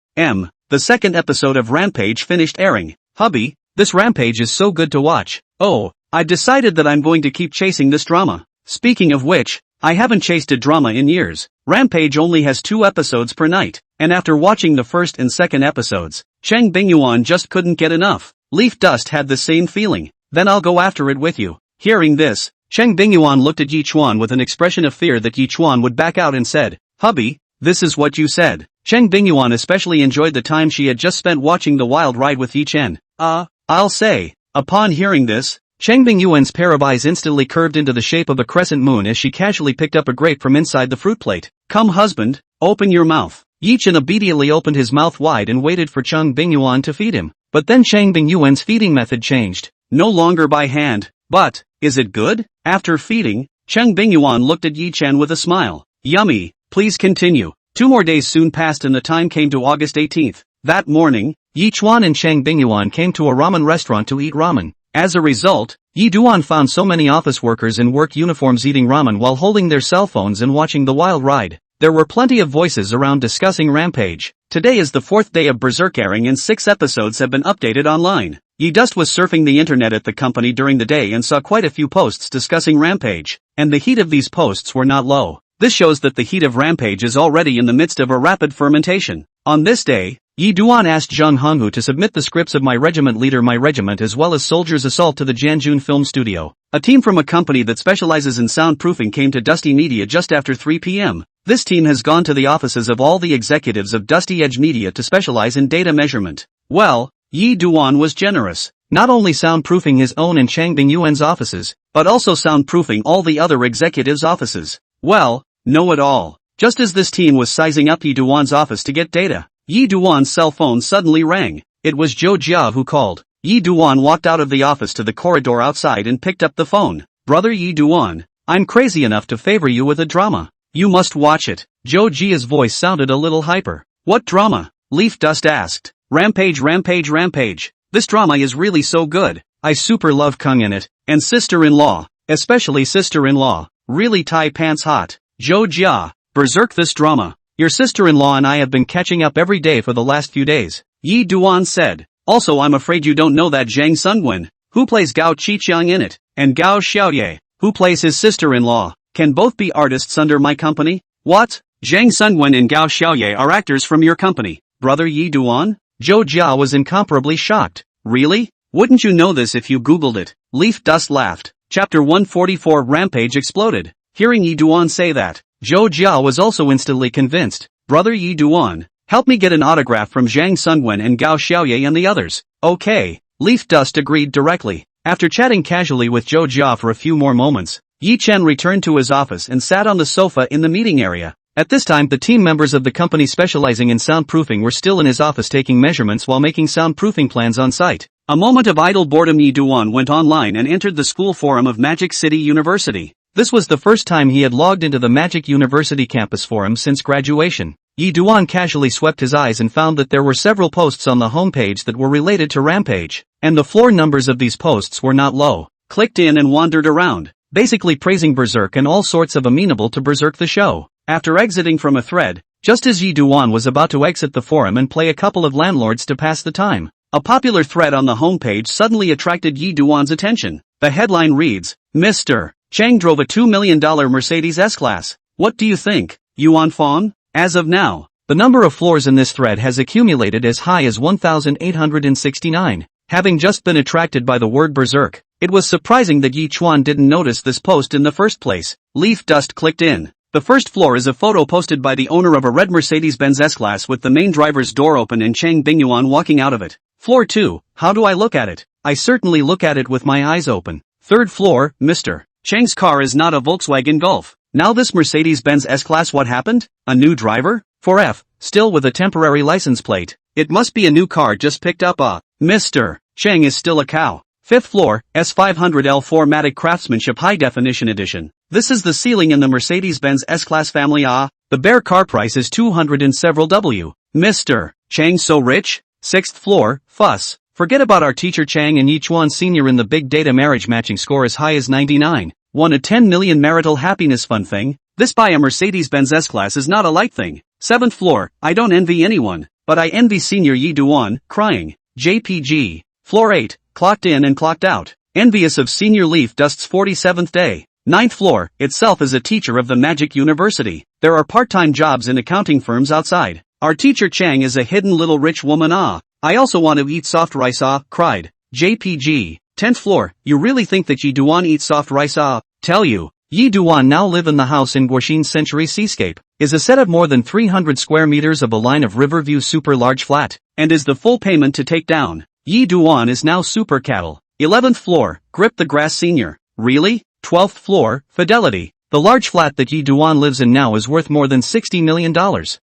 the second episode of Rampage finished airing. Hubby, this Rampage is so good to watch. Oh, I've decided that I'm going to keep chasing this drama. Speaking of which, I haven't chased a drama in years. Rampage only has 2 episodes per night, and after watching the first and second episodes, Cheng Bingyuan just couldn't get enough. Leaf Dust had the same feeling. Then I'll go after it with you. Hearing this, Cheng Bingyuan looked at Yi Chuan with an expression of fear that Yi Chuan would back out and said, Hubby, this is what you said. Cheng Bingyuan especially enjoyed the time she had just spent watching the wild ride with Yi Chen. I'll say. Upon hearing this, Cheng Bingyuan's pair of eyes instantly curved into the shape of a crescent moon as she casually picked up a grape from inside the fruit plate. Come husband, open your mouth. Yi Chen obediently opened his mouth wide and waited for Chang Bingyuan to feed him. But then Chang Bingyuan's feeding method changed. No longer by hand. But, is it good? After feeding, Chang Bingyuan looked at Yi Chen with a smile. Yummy, please continue. 2 more days soon passed and the time came to August 18th. That morning, Yi Chuan and Chang Bingyuan came to a ramen restaurant to eat ramen. As a result, Yi Duan found so many office workers in work uniforms eating ramen while holding their cell phones and watching the wild ride. There were plenty of voices around discussing Rampage. Today is the 4th day of Berserk airing and 6 episodes have been updated online. Yi Dust was surfing the internet at the company during the day and saw quite a few posts discussing Rampage, and the heat of these posts were not low. This shows that the heat of Rampage is already in the midst of a rapid fermentation. On this day, Yi Duan asked Zhang Honghu to submit the scripts of My Regiment Leader My Regiment as well as Soldier's Assault to the Jianjun Film Studio. A team from a company that specializes in soundproofing came to Dusty Media just after 3 p.m. This team has gone to the offices of all the executives of Dusty Edge Media to specialize in data measurement. Well, Yi Duan was generous, not only soundproofing his own and Chang Bingyuan's offices, but also soundproofing all the other executives' offices. Well, know it all. Just as this team was sizing up Yi Duan's office to get data, Yi Duan's cell phone suddenly rang. It was Zhou Jia who called. Yi Duan walked out of the office to the corridor outside and picked up the phone. Brother Yi Duan, I'm crazy enough to favor you with a drama. You must watch it. Zhou Jia's voice sounded a little hyper. What drama? Leaf Dust asked. Rampage, Rampage, Rampage. This drama is really so good. I super love Kung in it. And sister-in-law. Especially sister-in-law. Really tie pants hot. Zhou Jia. Berserk this drama. Your sister-in-law and I have been catching up every day for the last few days. Yi Duan said. Also I'm afraid you don't know that Zhang Sungwen, who plays Gao Qiqiang in it, and Gao Xiaoye, who plays his sister-in-law, can both be artists under my company? What? Zhang Sungwen and Gao Xiaoye are actors from your company, brother Yi Duan? Zhou Jia was incomparably shocked. Really? Wouldn't you know this if you googled it? Leaf Dust laughed. Chapter 144 Rampage exploded. Hearing Yi Duan say that, Zhou Jia was also instantly convinced. Brother Yi Duan, help me get an autograph from Zhang Sungwen and Gao Xiaoye and the others. Okay. Leaf Dust agreed directly. After chatting casually with Zhou Jia for a few more moments, Yi Chen returned to his office and sat on the sofa in the meeting area. At this time the team members of the company specializing in soundproofing were still in his office taking measurements while making soundproofing plans on site. A moment of idle boredom. Yi Duan went online and entered the school forum of Magic City University. This was the first time he had logged into the Magic University campus forum since graduation. Yi Duan casually swept his eyes and found that there were several posts on the homepage that were related to Rampage, and the floor numbers of these posts were not low. Clicked in and wandered around, basically praising Berserk and all sorts of amenable to Berserk the show. After exiting from a thread, just as Yi Duan was about to exit the forum and play a couple of landlords to pass the time, a popular thread on the homepage suddenly attracted Yi Duan's attention. The headline reads, Mr. Chang drove a $2 million Mercedes S-Class. What do you think, Yuan Fong? As of now, the number of floors in this thread has accumulated as high as 1,869. Having just been attracted by the word Berserk, it was surprising that Yi Chuan didn't notice this post in the first place. Leaf Dust clicked in. The first floor is a photo posted by the owner of a red Mercedes-Benz S-Class with the main driver's door open and Chang Bingyuan walking out of it. Floor 2, how do I look at it? I certainly look at it with my eyes open. Third floor, Mr. Chang's car is not a Volkswagen Golf. Now this Mercedes-Benz S-Class, what happened? A new driver? 4F, still with a temporary license plate. It must be a new car just picked up. Mr. Chang is still a cow. Fifth floor, S500L4 Matic Craftsmanship High Definition Edition. This is the ceiling in the Mercedes-Benz S-Class family. The bare car price is 200 and several W. Mr. Chang so rich? Sixth floor, fuss. Forget about our teacher Chang and Yi Chuan Sr. in the big data marriage matching score as high as 99. Won a 10 million marital happiness fun thing. This buy a Mercedes-Benz S-Class is not a light thing. Seventh floor, I don't envy anyone, but I envy Senior Yi Duan, crying. JPG. Floor 8, clocked in and clocked out. Envious of Senior Leaf Dust's 47th day. Ninth floor, itself is a teacher of the Magic University. There are part-time jobs in accounting firms outside. Our teacher Chang is a hidden little rich woman. I also want to eat soft rice. Cried. JPG. 10th floor, you really think that Yi Duan eats soft rice? Tell you. Yi Duan now live in the house in Guoxin's Century Seascape, is a set of more than 300 square meters of a line of Riverview super large flat, and is the full payment to take down. Yi Duan is now super cattle. 11th floor, Grip the Grass Senior. Really? 12th floor, Fidelity. The large flat that Yi Duan lives in now is worth more than $60 million.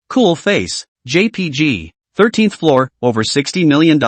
Cool face. JPG. 13th floor, over $60 million?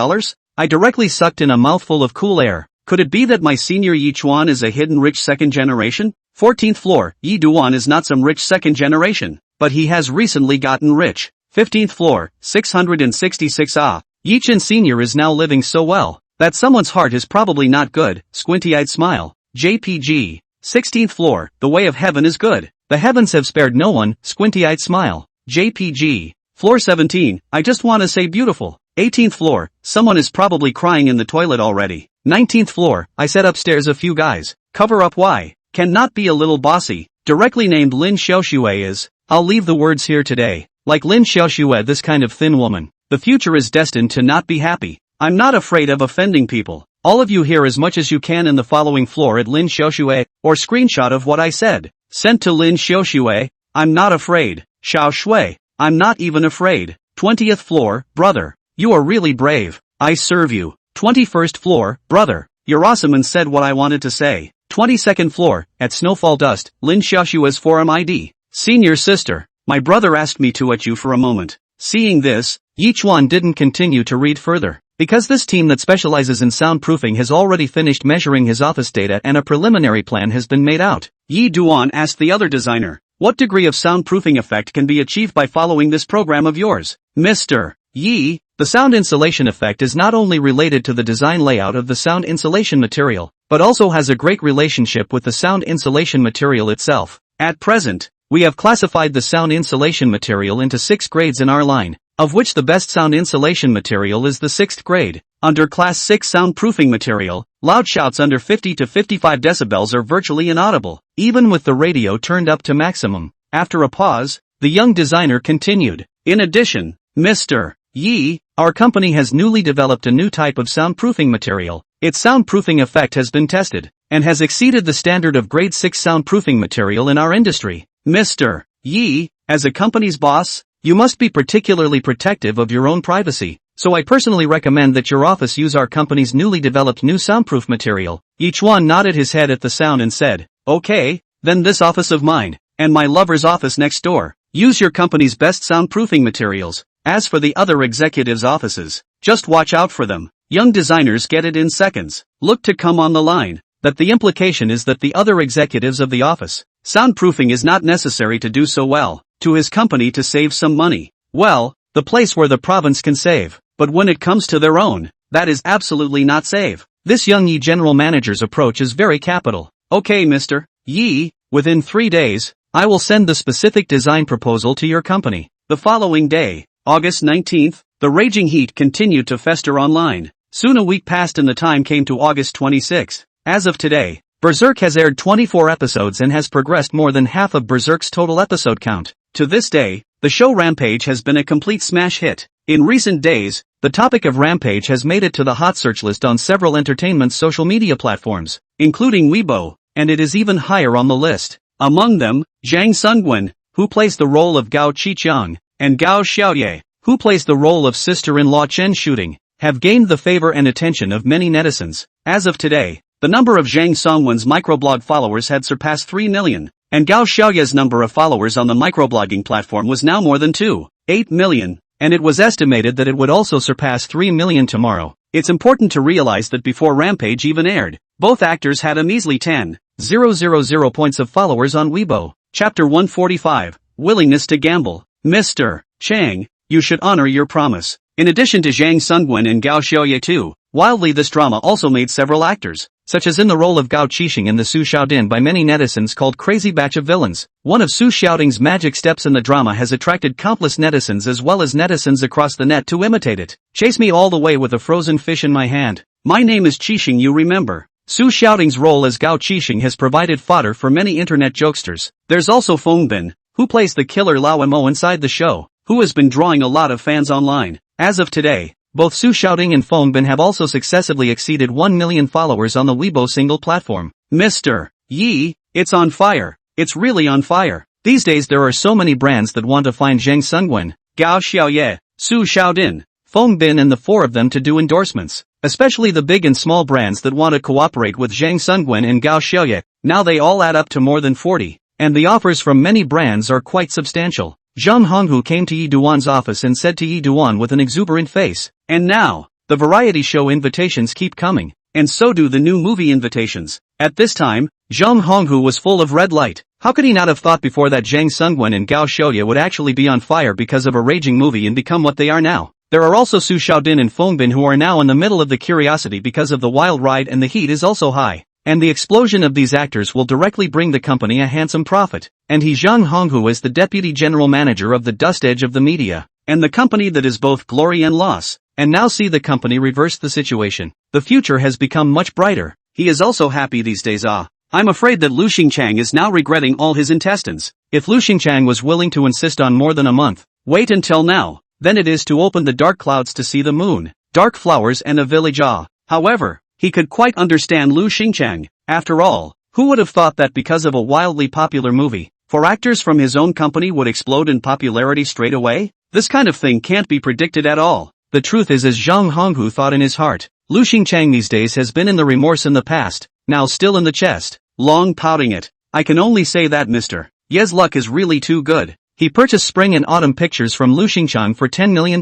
I directly sucked in a mouthful of cool air. Could it be that my senior Yi Chuan is a hidden rich second generation? 14th floor, Yi Duan is not some rich second generation, but he has recently gotten rich. 15th floor, 666 Yi Chen Sr. is now living so well that someone's heart is probably not good. Squinty-eyed smile. JPG. 16th floor, the way of heaven is good. The heavens have spared no one. Squinty-eyed smile. JPG. Floor 17, I just wanna say beautiful. 18th floor, someone is probably crying in the toilet already. 19th floor, I said upstairs a few guys. Cover up why? Cannot be a little bossy. Directly named Lin Xiaoxue is. I'll leave the words here today. Like Lin Xiaoxue, this kind of thin woman. The future is destined to not be happy. I'm not afraid of offending people. All of you hear as much as you can in the following floor at Lin Xiaoxue, or screenshot of what I said. Sent to Lin Xiaoxue. I'm not afraid. Xiao Shui. I'm not even afraid. 20th floor, brother. You are really brave. I serve you. 21st floor, brother. Your Osman said what I wanted to say. 22nd floor, at Snowfall Dust, Lin Xiaoshua's forum ID. Senior sister. My brother asked me to at you for a moment. Seeing this, Yi Chuan didn't continue to read further. Because this team that specializes in soundproofing has already finished measuring his office data and a preliminary plan has been made out. Yi Duan asked the other designer, what degree of soundproofing effect can be achieved by following this program of yours? Mr. Yi, the sound insulation effect is not only related to the design layout of the sound insulation material, but also has a great relationship with the sound insulation material itself. At present, we have classified the sound insulation material into 6 grades in our line, of which the best sound insulation material is the 6th grade. Under Class 6 soundproofing material, loud shouts under 50 to 55 decibels are virtually inaudible, even with the radio turned up to maximum. After a pause, the young designer continued. In addition, Mr. Yi, our company has newly developed a new type of soundproofing material. Its soundproofing effect has been tested, and has exceeded the standard of grade 6 soundproofing material in our industry. Mr. Yi, as a company's boss, you must be particularly protective of your own privacy, so I personally recommend that your office use our company's newly developed new soundproof material. Yi Chuan nodded his head at the sound and said, okay, then this office of mine, and my lover's office next door, use your company's best soundproofing materials. As for the other executives' offices, just watch out for them. Young designers get it in seconds. Look to come on the line. That the implication is that the other executives of the office, soundproofing is not necessary to do so well, to his company to save some money. Well, the place where the province can save, but when it comes to their own, that is absolutely not save. This young Yi general manager's approach is very capital. Okay Mr. Yi, within 3 days, I will send the specific design proposal to your company. The following day, August 19th, the raging heat continued to fester online. Soon a week passed and the time came to August 26th. As of today, Berserk has aired 24 episodes and has progressed more than half of Berserk's total episode count. To this day, the show Rampage has been a complete smash hit. In recent days, the topic of Rampage has made it to the hot search list on several entertainment social media platforms, including Weibo, and it is even higher on the list. Among them, Zhang Sungwen, who plays the role of Gao Qiqiang, and Gao Xiaoye, who plays the role of sister-in-law Chen Shooting, have gained the favor and attention of many netizens. As of today, the number of Zhang Songwen's microblog followers had surpassed 3 million, and Gao Xiaoye's number of followers on the microblogging platform was now more than 2.8 million, and it was estimated that it would also surpass 3 million tomorrow. It's important to realize that before Rampage even aired, both actors had a measly 10,000 points of followers on Weibo. Chapter 145, Willingness to Gamble. Mr. Chang, you should honor your promise. In addition to Zhang Sungwen and Gao Xiaoye too, wildly this drama also made several actors, such as in the role of Gao Qixing in the Su Xiaodin by many netizens called Crazy Batch of Villains. One of Su Xiaoding's magic steps in the drama has attracted countless netizens as well as netizens across the net to imitate it. Chase me all the way with a frozen fish in my hand. My name is Qixing, you remember. Su Xiaoding's role as Gao Qixing has provided fodder for many internet jokesters. There's also Feng Bin, who plays the killer Lao Mo inside the show, who has been drawing a lot of fans online. As of today, both Su Xiaoding and Feng Bin have also successively exceeded 1 million followers on the Weibo single platform. Mr. Yi, it's on fire. It's really on fire. These days there are so many brands that want to find Zhang Sungwen, Gao Xiaoye, Su Xiaodin, Feng Bin and the 4 of them to do endorsements. Especially the big and small brands that want to cooperate with Zhang Sungwen and Gao Xiaoye. Now they all add up to more than 40. and the offers from many brands are quite substantial. Zhang Honghu came to Yi Duan's office and said to Yi Duan with an exuberant face, "And now, the variety show invitations keep coming, and so do the new movie invitations." At this time, Zhang Honghu was full of red light. How could he not have thought before that Zhang Sungwen and Gao Xiaoye would actually be on fire because of a raging movie and become what they are now? There are also Su Xiaodin and Fengbin who are now in the middle of the curiosity because of the wild ride, and the heat is also high. And the explosion of these actors will directly bring the company a handsome profit. And he Zhang Honghu is the deputy general manager of the dust edge of the media, and the company that is both glory and loss. And now see the company reverse the situation. The future has become much brighter. He is also happy these days. I'm afraid that Lu Xingchang is now regretting all his intestines. If Lu Xingchang was willing to insist on more than a month, wait until now, then it is to open the dark clouds to see the moon, dark flowers and a village. However, he could quite understand Lu Xingchang. After all, who would have thought that because of a wildly popular movie, 4 actors from his own company would explode in popularity straight away? This kind of thing can't be predicted at all. The truth is, as Zhang Honghu thought in his heart, Lu Xingchang these days has been in the remorse in the past, now still in the chest, long pouting it. I can only say that Mr. Ye's luck is really too good. He purchased spring and autumn pictures from Lu Xingchang for $10 million.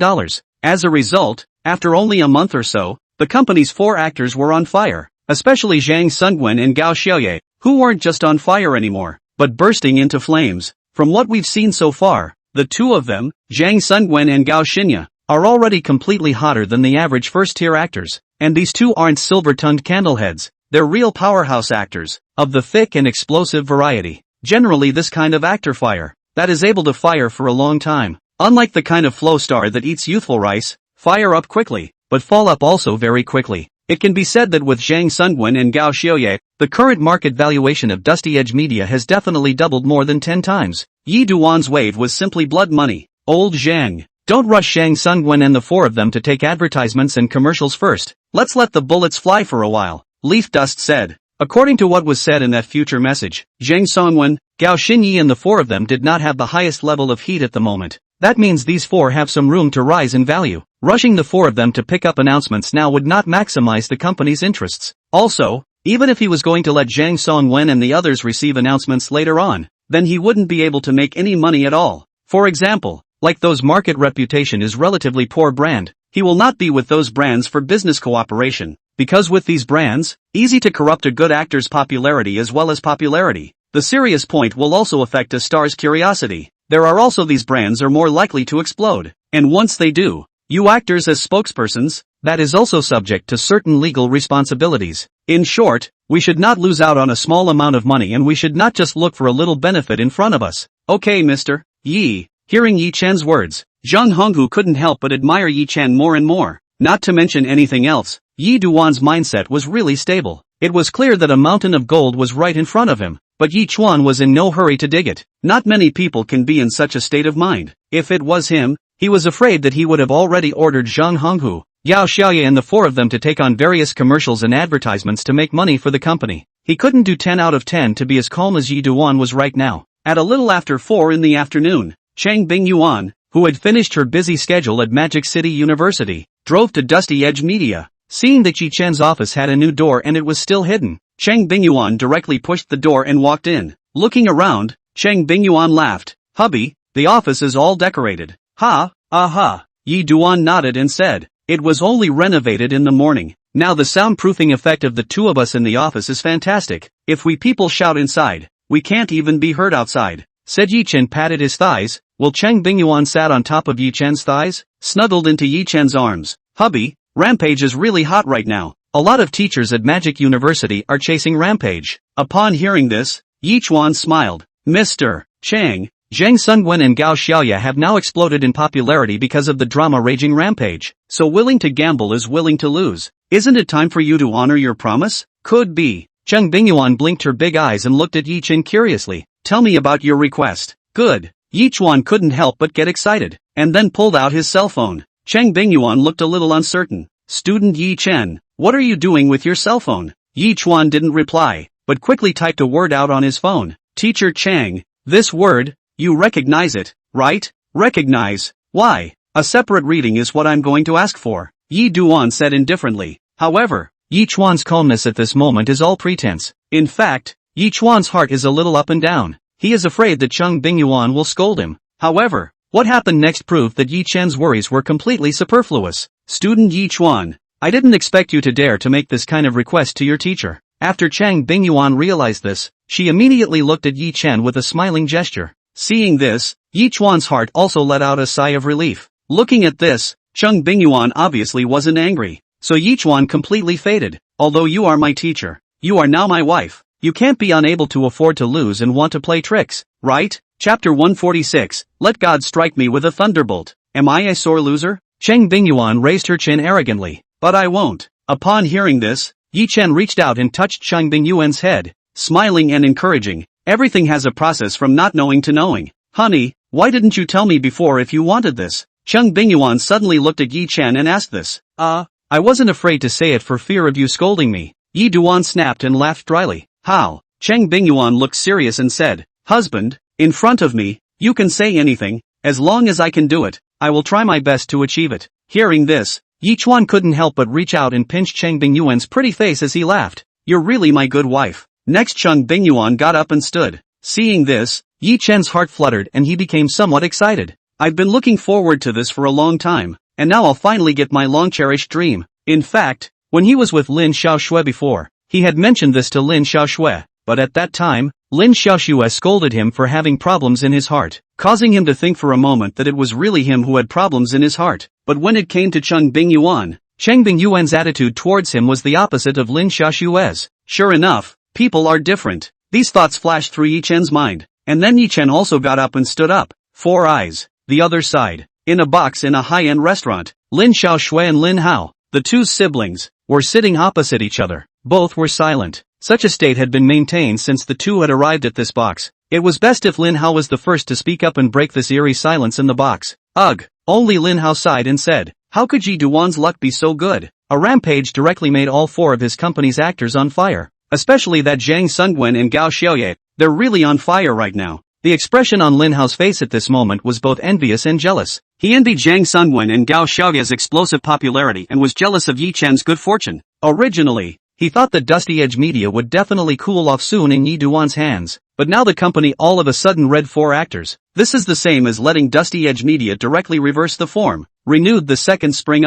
As a result, after only a month or so, the company's 4 actors were on fire, especially Zhang Sungwen and Gao Xiaoye, who weren't just on fire anymore, but bursting into flames. From what we've seen so far, the 2 of them, Zhang Sungwen and Gao Xinya, are already completely hotter than the average first-tier actors, and these 2 aren't silver-tongued candleheads, they're real powerhouse actors, of the thick and explosive variety. Generally this kind of actor fire, that is able to fire for a long time, unlike the kind of flow star that eats youthful rice, fire up quickly, but fall up also very quickly. It can be said that with Zhang Sungwen and Gao Xiaoye, the current market valuation of Dusty Edge Media has definitely doubled more than 10 times. Yi Duan's wave was simply blood money. Old Zhang, don't rush Zhang Sungwen and the 4 of them to take advertisements and commercials first. Let's let the bullets fly for a while, Leaf Dust said. According to what was said in that future message, Zhang Songwen, Gao Xinyi and the 4 of them did not have the highest level of heat at the moment. That means these 4 have some room to rise in value. Rushing the 4 of them to pick up announcements now would not maximize the company's interests. Also, even if he was going to let Zhang Songwen and the others receive announcements later on, then he wouldn't be able to make any money at all. For example, like those market reputation is relatively poor brand, he will not be with those brands for business cooperation, because with these brands, easy to corrupt a good actor's popularity as well as popularity. The serious point will also affect a star's curiosity. There are also these brands are more likely to explode, and once they do, you actors as spokespersons, that is also subject to certain legal responsibilities. In short, we should not lose out on a small amount of money and we should not just look for a little benefit in front of us. Okay Mr. Yi. Hearing Yi Chen's words, Zhang Honghu couldn't help but admire Yi Chen more and more. Not to mention anything else, Yi Duan's mindset was really stable. It was clear that a mountain of gold was right in front of him, but Yi Chuan was in no hurry to dig it. Not many people can be in such a state of mind. If it was him, he was afraid that he would have already ordered Zhang Honghu, Yao Xiaoye and the 4 of them to take on various commercials and advertisements to make money for the company. He couldn't do 10 out of 10 to be as calm as Yi Duan was right now. At a little after 4 in the afternoon, Chang Bingyuan, who had finished her busy schedule at Magic City University, drove to Dusty Edge Media. Seeing that Yi Chen's office had a new door and it was still hidden, Chang Bingyuan directly pushed the door and walked in. Looking around, Chang Bingyuan laughed. "Hubby, the office is all decorated." "Ha, aha." Yi Duan nodded and said, "It was only renovated in the morning. Now the soundproofing effect of the 2 of us in the office is fantastic. If we people shout inside, we can't even be heard outside," said Yi Chen. Patted his thighs, while Chang Bingyuan sat on top of Yi Chen's thighs, snuggled into Yi Chen's arms. "Hubby, Rampage is really hot right now. A lot of teachers at Magic University are chasing Rampage." Upon hearing this, Yi Chuan smiled. "Mr. Chang, Zhang Sungwen and Gao Xiaoye have now exploded in popularity because of the drama raging Rampage. So willing to gamble is willing to lose. Isn't it time for you to honor your promise?" "Could be." Chang Bingyuan blinked her big eyes and looked at Yi Chen curiously. "Tell me about your request." "Good." Yi Chuan couldn't help but get excited, and then pulled out his cell phone. Chang Bingyuan looked a little uncertain. "Student Yi Chen, what are you doing with your cell phone?" Yi Chuan didn't reply, but quickly typed a word out on his phone. "Teacher Chang, this word, you recognize it, right?" "Recognize? Why? A separate reading is what I'm going to ask for," Yi Duan said indifferently. However, Yi Chuan's calmness at this moment is all pretense. In fact, Yi Chuan's heart is a little up and down. he is afraid that Chung Bingyuan will scold him. However, what happened next proved that Yi Chen's worries were completely superfluous. Student Yi Chuan, I didn't expect you to dare to make this kind of request to your teacher. After Chang Bingyuan realized this, she immediately looked at Yi Chen with a smiling gesture. Seeing this, Yi Chuan's heart also let out a sigh of relief. Looking at this, Chung Bingyuan obviously wasn't angry, so Yi Chuan completely faded. Although you are my teacher, you are now my wife. You can't be unable to afford to lose and want to play tricks, right? Chapter 146, Let God Strike Me with a Thunderbolt. Am I a sore loser? Cheng Bingyuan raised her chin arrogantly. But I won't. Upon hearing this, Yi Chen reached out and touched Cheng Bingyuan's head, smiling and encouraging. Everything has a process from not knowing to knowing. Honey, why didn't you tell me before if you wanted this? Cheng Bingyuan suddenly looked at Yi Chen and asked this. I wasn't afraid to say it for fear of you scolding me. Yi Duan snapped and laughed dryly. How? Cheng Bingyuan looked serious and said, Husband, in front of me, you can say anything, as long as I can do it, I will try my best to achieve it. Hearing this, Yi Chuan couldn't help but reach out and pinch Cheng Bingyuan's pretty face as he laughed. You're really my good wife. Next Cheng Bingyuan got up and stood. Seeing this, Yi Chen's heart fluttered and he became somewhat excited. I've been looking forward to this for a long time, and now I'll finally get my long-cherished dream. In fact, when he was with Lin Xiaoxue before, he had mentioned this to Lin Xiaoxue, but at that time, Lin Xiaoxue scolded him for having problems in his heart, causing him to think for a moment that it was really him who had problems in his heart. But when it came to Cheng Bingyuan, Cheng Bingyuan's attitude towards him was the opposite of Lin Xiaoxue's. Sure enough, people are different. These thoughts flashed through Yi Chen's mind, and then Yi Chen also got up and stood up. Four eyes. The other side. In a box in a high-end restaurant, Lin Xiaoxue and Linhao, the two siblings, were sitting opposite each other. Both were silent. Such a state had been maintained since the two had arrived at this box. It was best if Linhao was the first to speak up and break this eerie silence in the box. Ugh! Only Linhao sighed and said, how could Yi Duan's luck be so good? A rampage directly made all four of his company's actors on fire. Especially that Zhang Sungwen and Gao Xiaoye, they're really on fire right now. The expression on Linhao's face at this moment was both envious and jealous. He envied Zhang Sungwen and Gao Xiaoye's explosive popularity and was jealous of Yi Chen's good fortune. Originally, he thought that Dusty Edge Media would definitely cool off soon in Yi Duan's hands, but now the company all of a sudden read four actors. This is the same as letting Dusty Edge Media directly reverse the form. Renewed the second spring.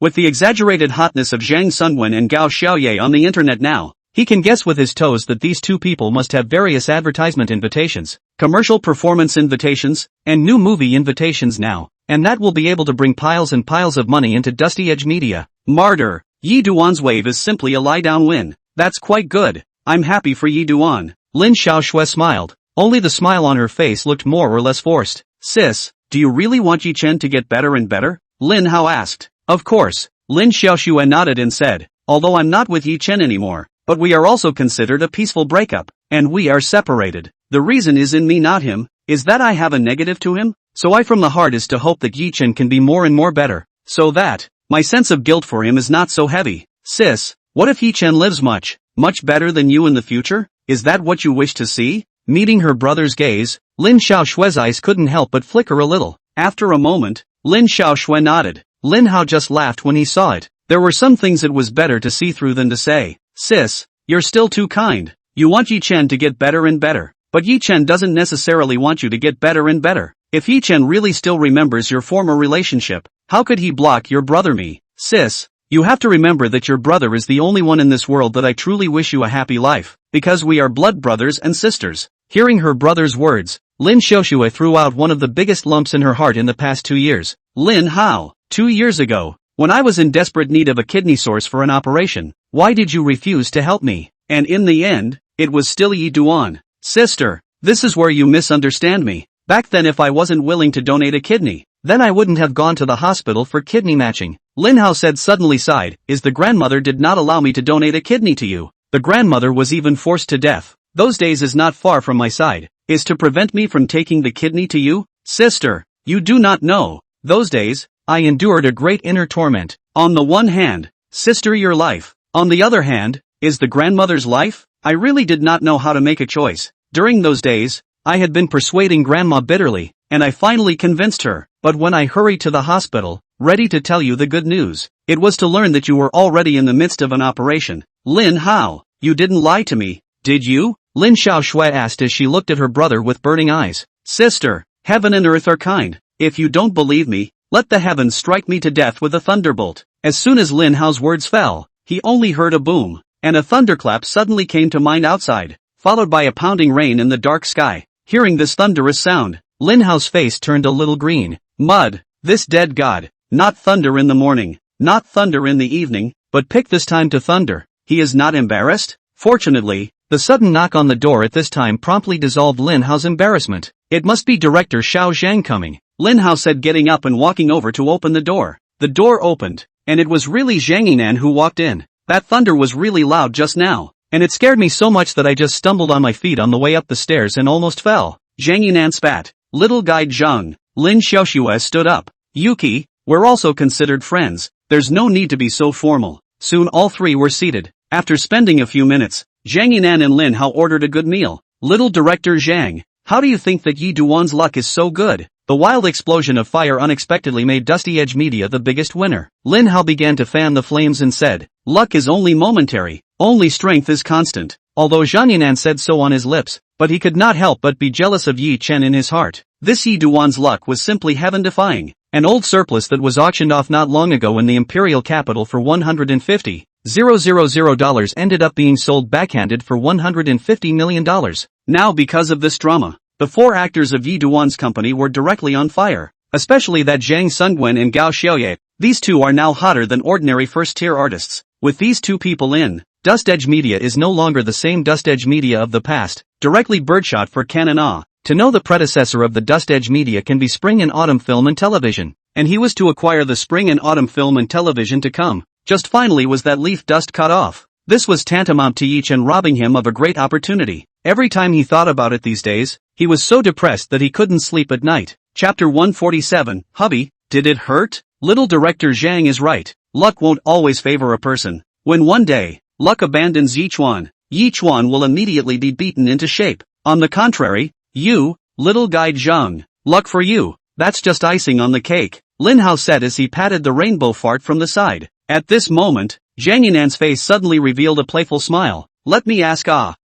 With the exaggerated hotness of Zhang Sungwen and Gao Xiaoye on the internet now, he can guess with his toes that these two people must have various advertisement invitations, commercial performance invitations, and new movie invitations now, and that will be able to bring piles and piles of money into Dusty Edge Media. Martyr. Yi Duan's wave is simply a lie-down win. That's quite good. I'm happy for Yi Duan. Lin Xiaoxue smiled. Only the smile on her face looked more or less forced. Sis, do you really want Yi Chen to get better and better? Lin Hao asked. Of course. Lin Xiaoxue nodded and said, although I'm not with Yi Chen anymore, but we are also considered a peaceful breakup, and we are separated. The reason is in me, not him. Is that I have a negative to him? So I from the heart is to hope that Yi Chen can be more and more better, so that my sense of guilt for him is not so heavy. Sis, what if Yi Chen lives much better than you in the future? Is that what you wish to see? Meeting her brother's gaze, Lin Xiaoshue's eyes couldn't help but flicker a little. After a moment, Lin Xiaoxue nodded. Lin Hao just laughed when he saw it. There were some things it was better to see through than to say. Sis, you're still too kind. You want Yi Chen to get better and better. But Yi Chen doesn't necessarily want you to get better and better. If Yi Chen really still remembers your former relationship, how could he block your brother me? Sis, you have to remember that your brother is the only one in this world that I truly wish you a happy life, because we are blood brothers and sisters. Hearing her brother's words, Lin Xiaoxue threw out one of the biggest lumps in her heart in the past 2 years. Lin Hao, 2 years ago, when I was in desperate need of a kidney source for an operation, why did you refuse to help me? And in the end, it was still Yi Duan. Sister, this is where you misunderstand me. Back then if I wasn't willing to donate a kidney, then I wouldn't have gone to the hospital for kidney matching. Lin Hao said suddenly sighed, is the grandmother did not allow me to donate a kidney to you. The grandmother was even forced to death. Those days is not far from my side, is to prevent me from taking the kidney to you? Sister, you do not know. Those days, I endured a great inner torment. On the one hand, sister, your life. On the other hand, is the grandmother's life? I really did not know how to make a choice. During those days, I had been persuading grandma bitterly, and I finally convinced her. But when I hurried to the hospital, ready to tell you the good news, it was to learn that you were already in the midst of an operation. Lin Hao, you didn't lie to me, did you? Lin Xiaoshui asked as she looked at her brother with burning eyes. Sister, heaven and earth are kind. If you don't believe me, let the heavens strike me to death with a thunderbolt. As soon as Lin Hao's words fell, he only heard a boom, and a thunderclap suddenly came to mind outside, followed by a pounding rain in the dark sky. Hearing this thunderous sound, Lin Hao's face turned a little green. Mud, this dead god, not thunder in the morning, not thunder in the evening, but pick this time to thunder. He is not embarrassed? Fortunately, the sudden knock on the door at this time promptly dissolved Lin Hao's embarrassment. It must be Director Xiao Zhang coming, Lin Hao said, getting up and walking over to open the door. The door opened, and it was really Zhang Yinan who walked in. That thunder was really loud just now, and it scared me so much that I just stumbled on my feet on the way up the stairs and almost fell. Zhang Yinan spat. Little guide Zhang. Lin Xiaoxue stood up. Yuki, we're also considered friends. There's no need to be so formal. Soon all three were seated. After spending a few minutes, Zhang Yinan and Lin Hao ordered a good meal. Little Director Zhang, how do you think that Yi Duan's luck is so good? The wild explosion of fire unexpectedly made Dusty Edge Media the biggest winner. Lin Hao began to fan the flames and said, luck is only momentary, only strength is constant. Although Zhang Yinan said so on his lips, but he could not help but be jealous of Yi Chen in his heart. This Yi Duan's luck was simply heaven-defying. An old surplus that was auctioned off not long ago in the imperial capital for $150,000 ended up being sold backhanded for $150 million. Now because of this drama, the four actors of Yi Duan's company were directly on fire, especially that Zhang Sungwen and Gao Xiaoye. These two are now hotter than ordinary first-tier artists. With these two people in, Dust Edge Media is no longer the same Dust Edge Media of the past. Directly birdshot for Canon Ah. To know the predecessor of the Dust Edge Media can be Spring and Autumn Film and Television, and he was to acquire the Spring and Autumn Film and Television to come. Just finally was that leaf dust cut off. This was tantamount to Yi Chen robbing him of a great opportunity. Every time he thought about it these days, he was so depressed that he couldn't sleep at night. Chapter 147, Hubby, did it hurt? Little Director Zhang is right. Luck won't always favor a person. When one day, luck abandons Yi Chuan will immediately be beaten into shape. On the contrary, you, little guide Zhang, luck for you, that's just icing on the cake, Lin Hao said as he patted the rainbow fart from the side. At this moment, Zhang Yinan's face suddenly revealed a playful smile. Let me ask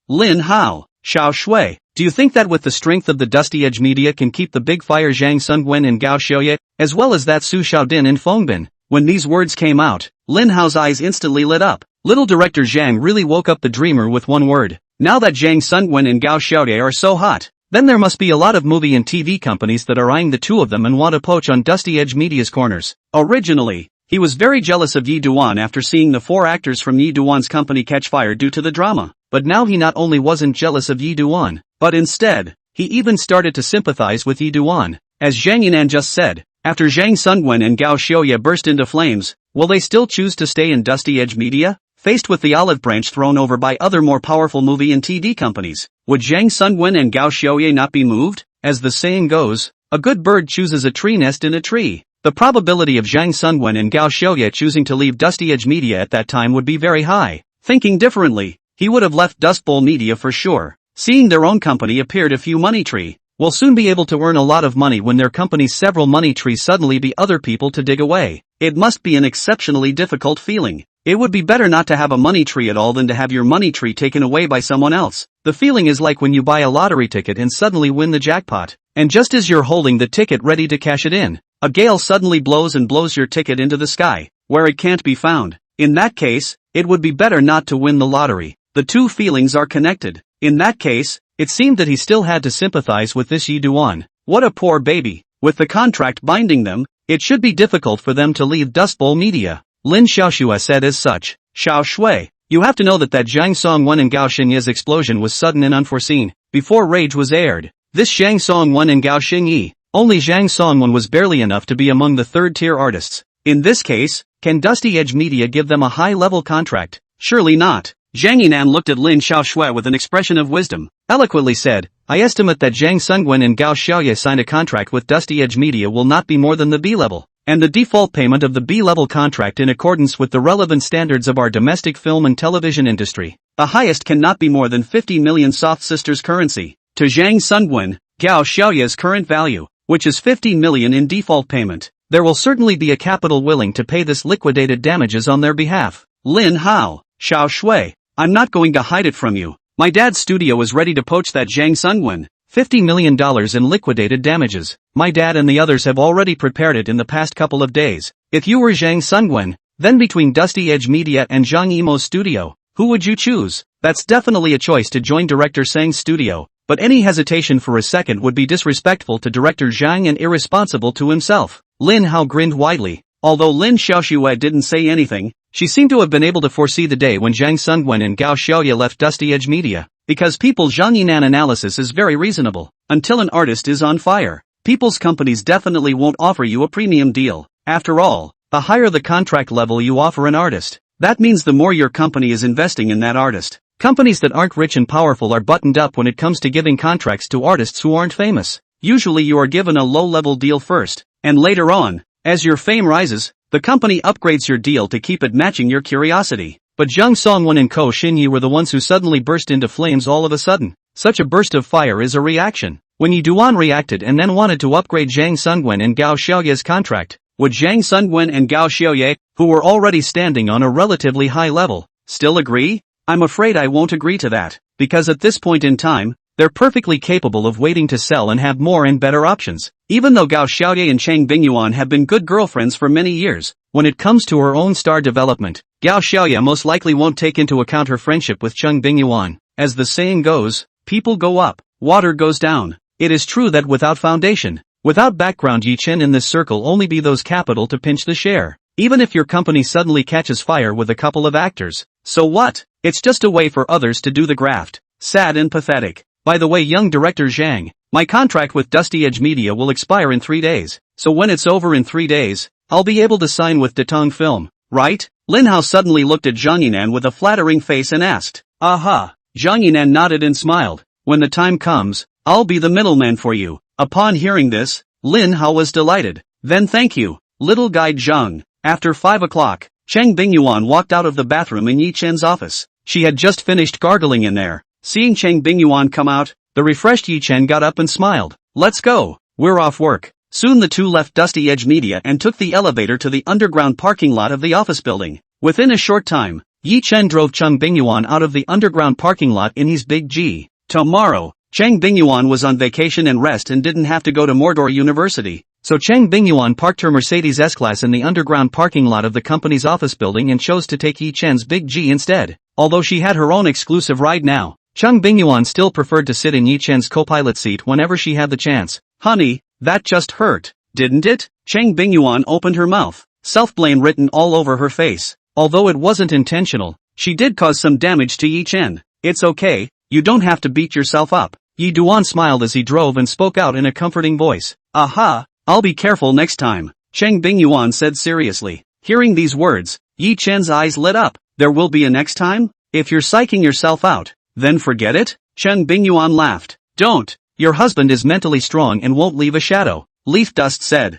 Lin Hao, Xiao Shui, do you think that with the strength of the Dusty Edge Media can keep the big fire Zhang Sungwen and Gao Xiaoye, as well as that Su Xiaodin and Fengbin? When these words came out, Lin Hao's eyes instantly lit up. Little Director Zhang really woke up the dreamer with one word. Now that Zhang Sungwen and Gao Xiaoye are so hot, then there must be a lot of movie and TV companies that are eyeing the two of them and want to poach on Dusty Edge Media's corners. Originally, he was very jealous of Yi Duan after seeing the four actors from Yi Duan's company catch fire due to the drama. But now he not only wasn't jealous of Yi Duan, but instead, he even started to sympathize with Yi Duan. As Zhang Yinan just said, after Zhang Sungwen and Gao Xiaoye burst into flames, will they still choose to stay in Dusty Edge Media? Faced with the olive branch thrown over by other more powerful movie and TV companies, would Zhang Sungwen and Gao Xiaoye not be moved? As the saying goes, a good bird chooses a tree nest in a tree. The probability of Zhang Sungwen and Gao Xiaoye choosing to leave Dusty Edge Media at that time would be very high. Thinking differently, he would have left Dust Bowl Media for sure. Seeing their own company appeared a few money tree, will soon be able to earn a lot of money when their company's several money trees suddenly be other people to dig away. It must be an exceptionally difficult feeling. It would be better not to have a money tree at all than to have your money tree taken away by someone else. The feeling is like when you buy a lottery ticket and suddenly win the jackpot, and just as you're holding the ticket ready to cash it in, a gale suddenly blows and blows your ticket into the sky, where it can't be found. In that case, it would be better not to win the lottery. The two feelings are connected. In that case, it seemed that he still had to sympathize with this Yi Duan. What a poor baby. With the contract binding them, it should be difficult for them to leave Dust Bowl Media. Lin Xiaoxue said as such. Xiao Shui, you have to know that Zhang Songwen and Gao Xingye's explosion was sudden and unforeseen, before Rage was aired. This Zhang Songwen and Gao Xingye, only Zhang Songwen was barely enough to be among the third-tier artists. In this case, can Dusty Edge Media give them a high-level contract? Surely not. Zhang Yinan looked at Lin Xiaoxue with an expression of wisdom, eloquently said, I estimate that Zhang Sungwen and Gao Xiaoye signed a contract with Dusty Edge Media will not be more than the B-level, and the default payment of the B-level contract in accordance with the relevant standards of our domestic film and television industry. The highest cannot be more than 50 million Soft Sisters currency, to Zhang Sungwen, Gao Xiaoye's current value, which is 50 million in default payment. There will certainly be a capital willing to pay this liquidated damages on their behalf. Lin Hao, Xiao Shui, I'm not going to hide it from you. My dad's studio is ready to poach that Zhang Sungwen. $50 million in liquidated damages. My dad and the others have already prepared it in the past couple of days. If you were Zhang Sungwen, then between Dusty Edge Media and Zhang Yimou's studio, who would you choose? That's definitely a choice to join director Sang's studio, but any hesitation for a second would be disrespectful to director Zhang and irresponsible to himself. Linhao grinned widely. Although Lin Xiaoxue didn't say anything, she seemed to have been able to foresee the day when Zhang Sungwen and Gao Xiaoye left Dusty Edge Media. Because people's Zhang Yinan analysis is very reasonable. Until an artist is on fire, people's companies definitely won't offer you a premium deal. After all, the higher the contract level you offer an artist, that means the more your company is investing in that artist. Companies that aren't rich and powerful are buttoned up when it comes to giving contracts to artists who aren't famous. Usually you are given a low-level deal first, and later on, as your fame rises, the company upgrades your deal to keep it matching your curiosity. But Zhang Songwen and Ko Xinyi were the ones who suddenly burst into flames all of a sudden. Such a burst of fire is a reaction. When Yi Duan reacted and then wanted to upgrade Zhang Sungwen and Gao Xiaoye's contract, would Zhang Sungwen and Gao Xiaoye, who were already standing on a relatively high level, still agree? I'm afraid I won't agree to that, because at this point in time, they're perfectly capable of waiting to sell and have more and better options. Even though Gao Xiaoye and Chang Bingyuan have been good girlfriends for many years, when it comes to her own star development, Gao Xiaoye most likely won't take into account her friendship with Chang Bingyuan. As the saying goes, people go up, water goes down. It is true that without foundation, without background, Yi Chen in this circle only be those capital to pinch the share. Even if your company suddenly catches fire with a couple of actors, so what? It's just a way for others to do the graft. Sad and pathetic. By the way, young director Zhang, my contract with Dusty Edge Media will expire in 3 days, so when it's over in 3 days, I'll be able to sign with Datong Film, right? Linhao suddenly looked at Zhang Yinan with a flattering face and asked. Aha! Zhang Yinan nodded and smiled. When the time comes, I'll be the middleman for you. Upon hearing this, Linhao was delighted. Then thank you, little guide Zhang. After 5 o'clock, Chang Bingyuan walked out of the bathroom in Yi Chen's office. She had just finished gargling in there. Seeing Chang Bingyuan come out, the refreshed Yi Chen got up and smiled. Let's go, we're off work. Soon the two left Dusty Edge Media and took the elevator to the underground parking lot of the office building. Within a short time, Yi Chen drove Chang Bingyuan out of the underground parking lot in his big G. Tomorrow, Chang Bingyuan was on vacation and rest and didn't have to go to Mordor University. So Chang Bingyuan parked her Mercedes S-Class in the underground parking lot of the company's office building and chose to take Yi Chen's big G instead. Although she had her own exclusive ride now, Chang Bingyuan still preferred to sit in Yi Chen's co-pilot seat whenever she had the chance. Honey, that just hurt, didn't it? Chang Bingyuan opened her mouth, self-blame written all over her face. Although it wasn't intentional, she did cause some damage to Yi Chen. It's okay, you don't have to beat yourself up. Yi Duan smiled as he drove and spoke out in a comforting voice. Aha, I'll be careful next time, Chang Bingyuan said seriously. Hearing these words, Yi Chen's eyes lit up. There will be a next time? If you're psyching yourself out, then forget it? Chang Bingyuan laughed. Don't. Your husband is mentally strong and won't leave a shadow, Leaf Dust said.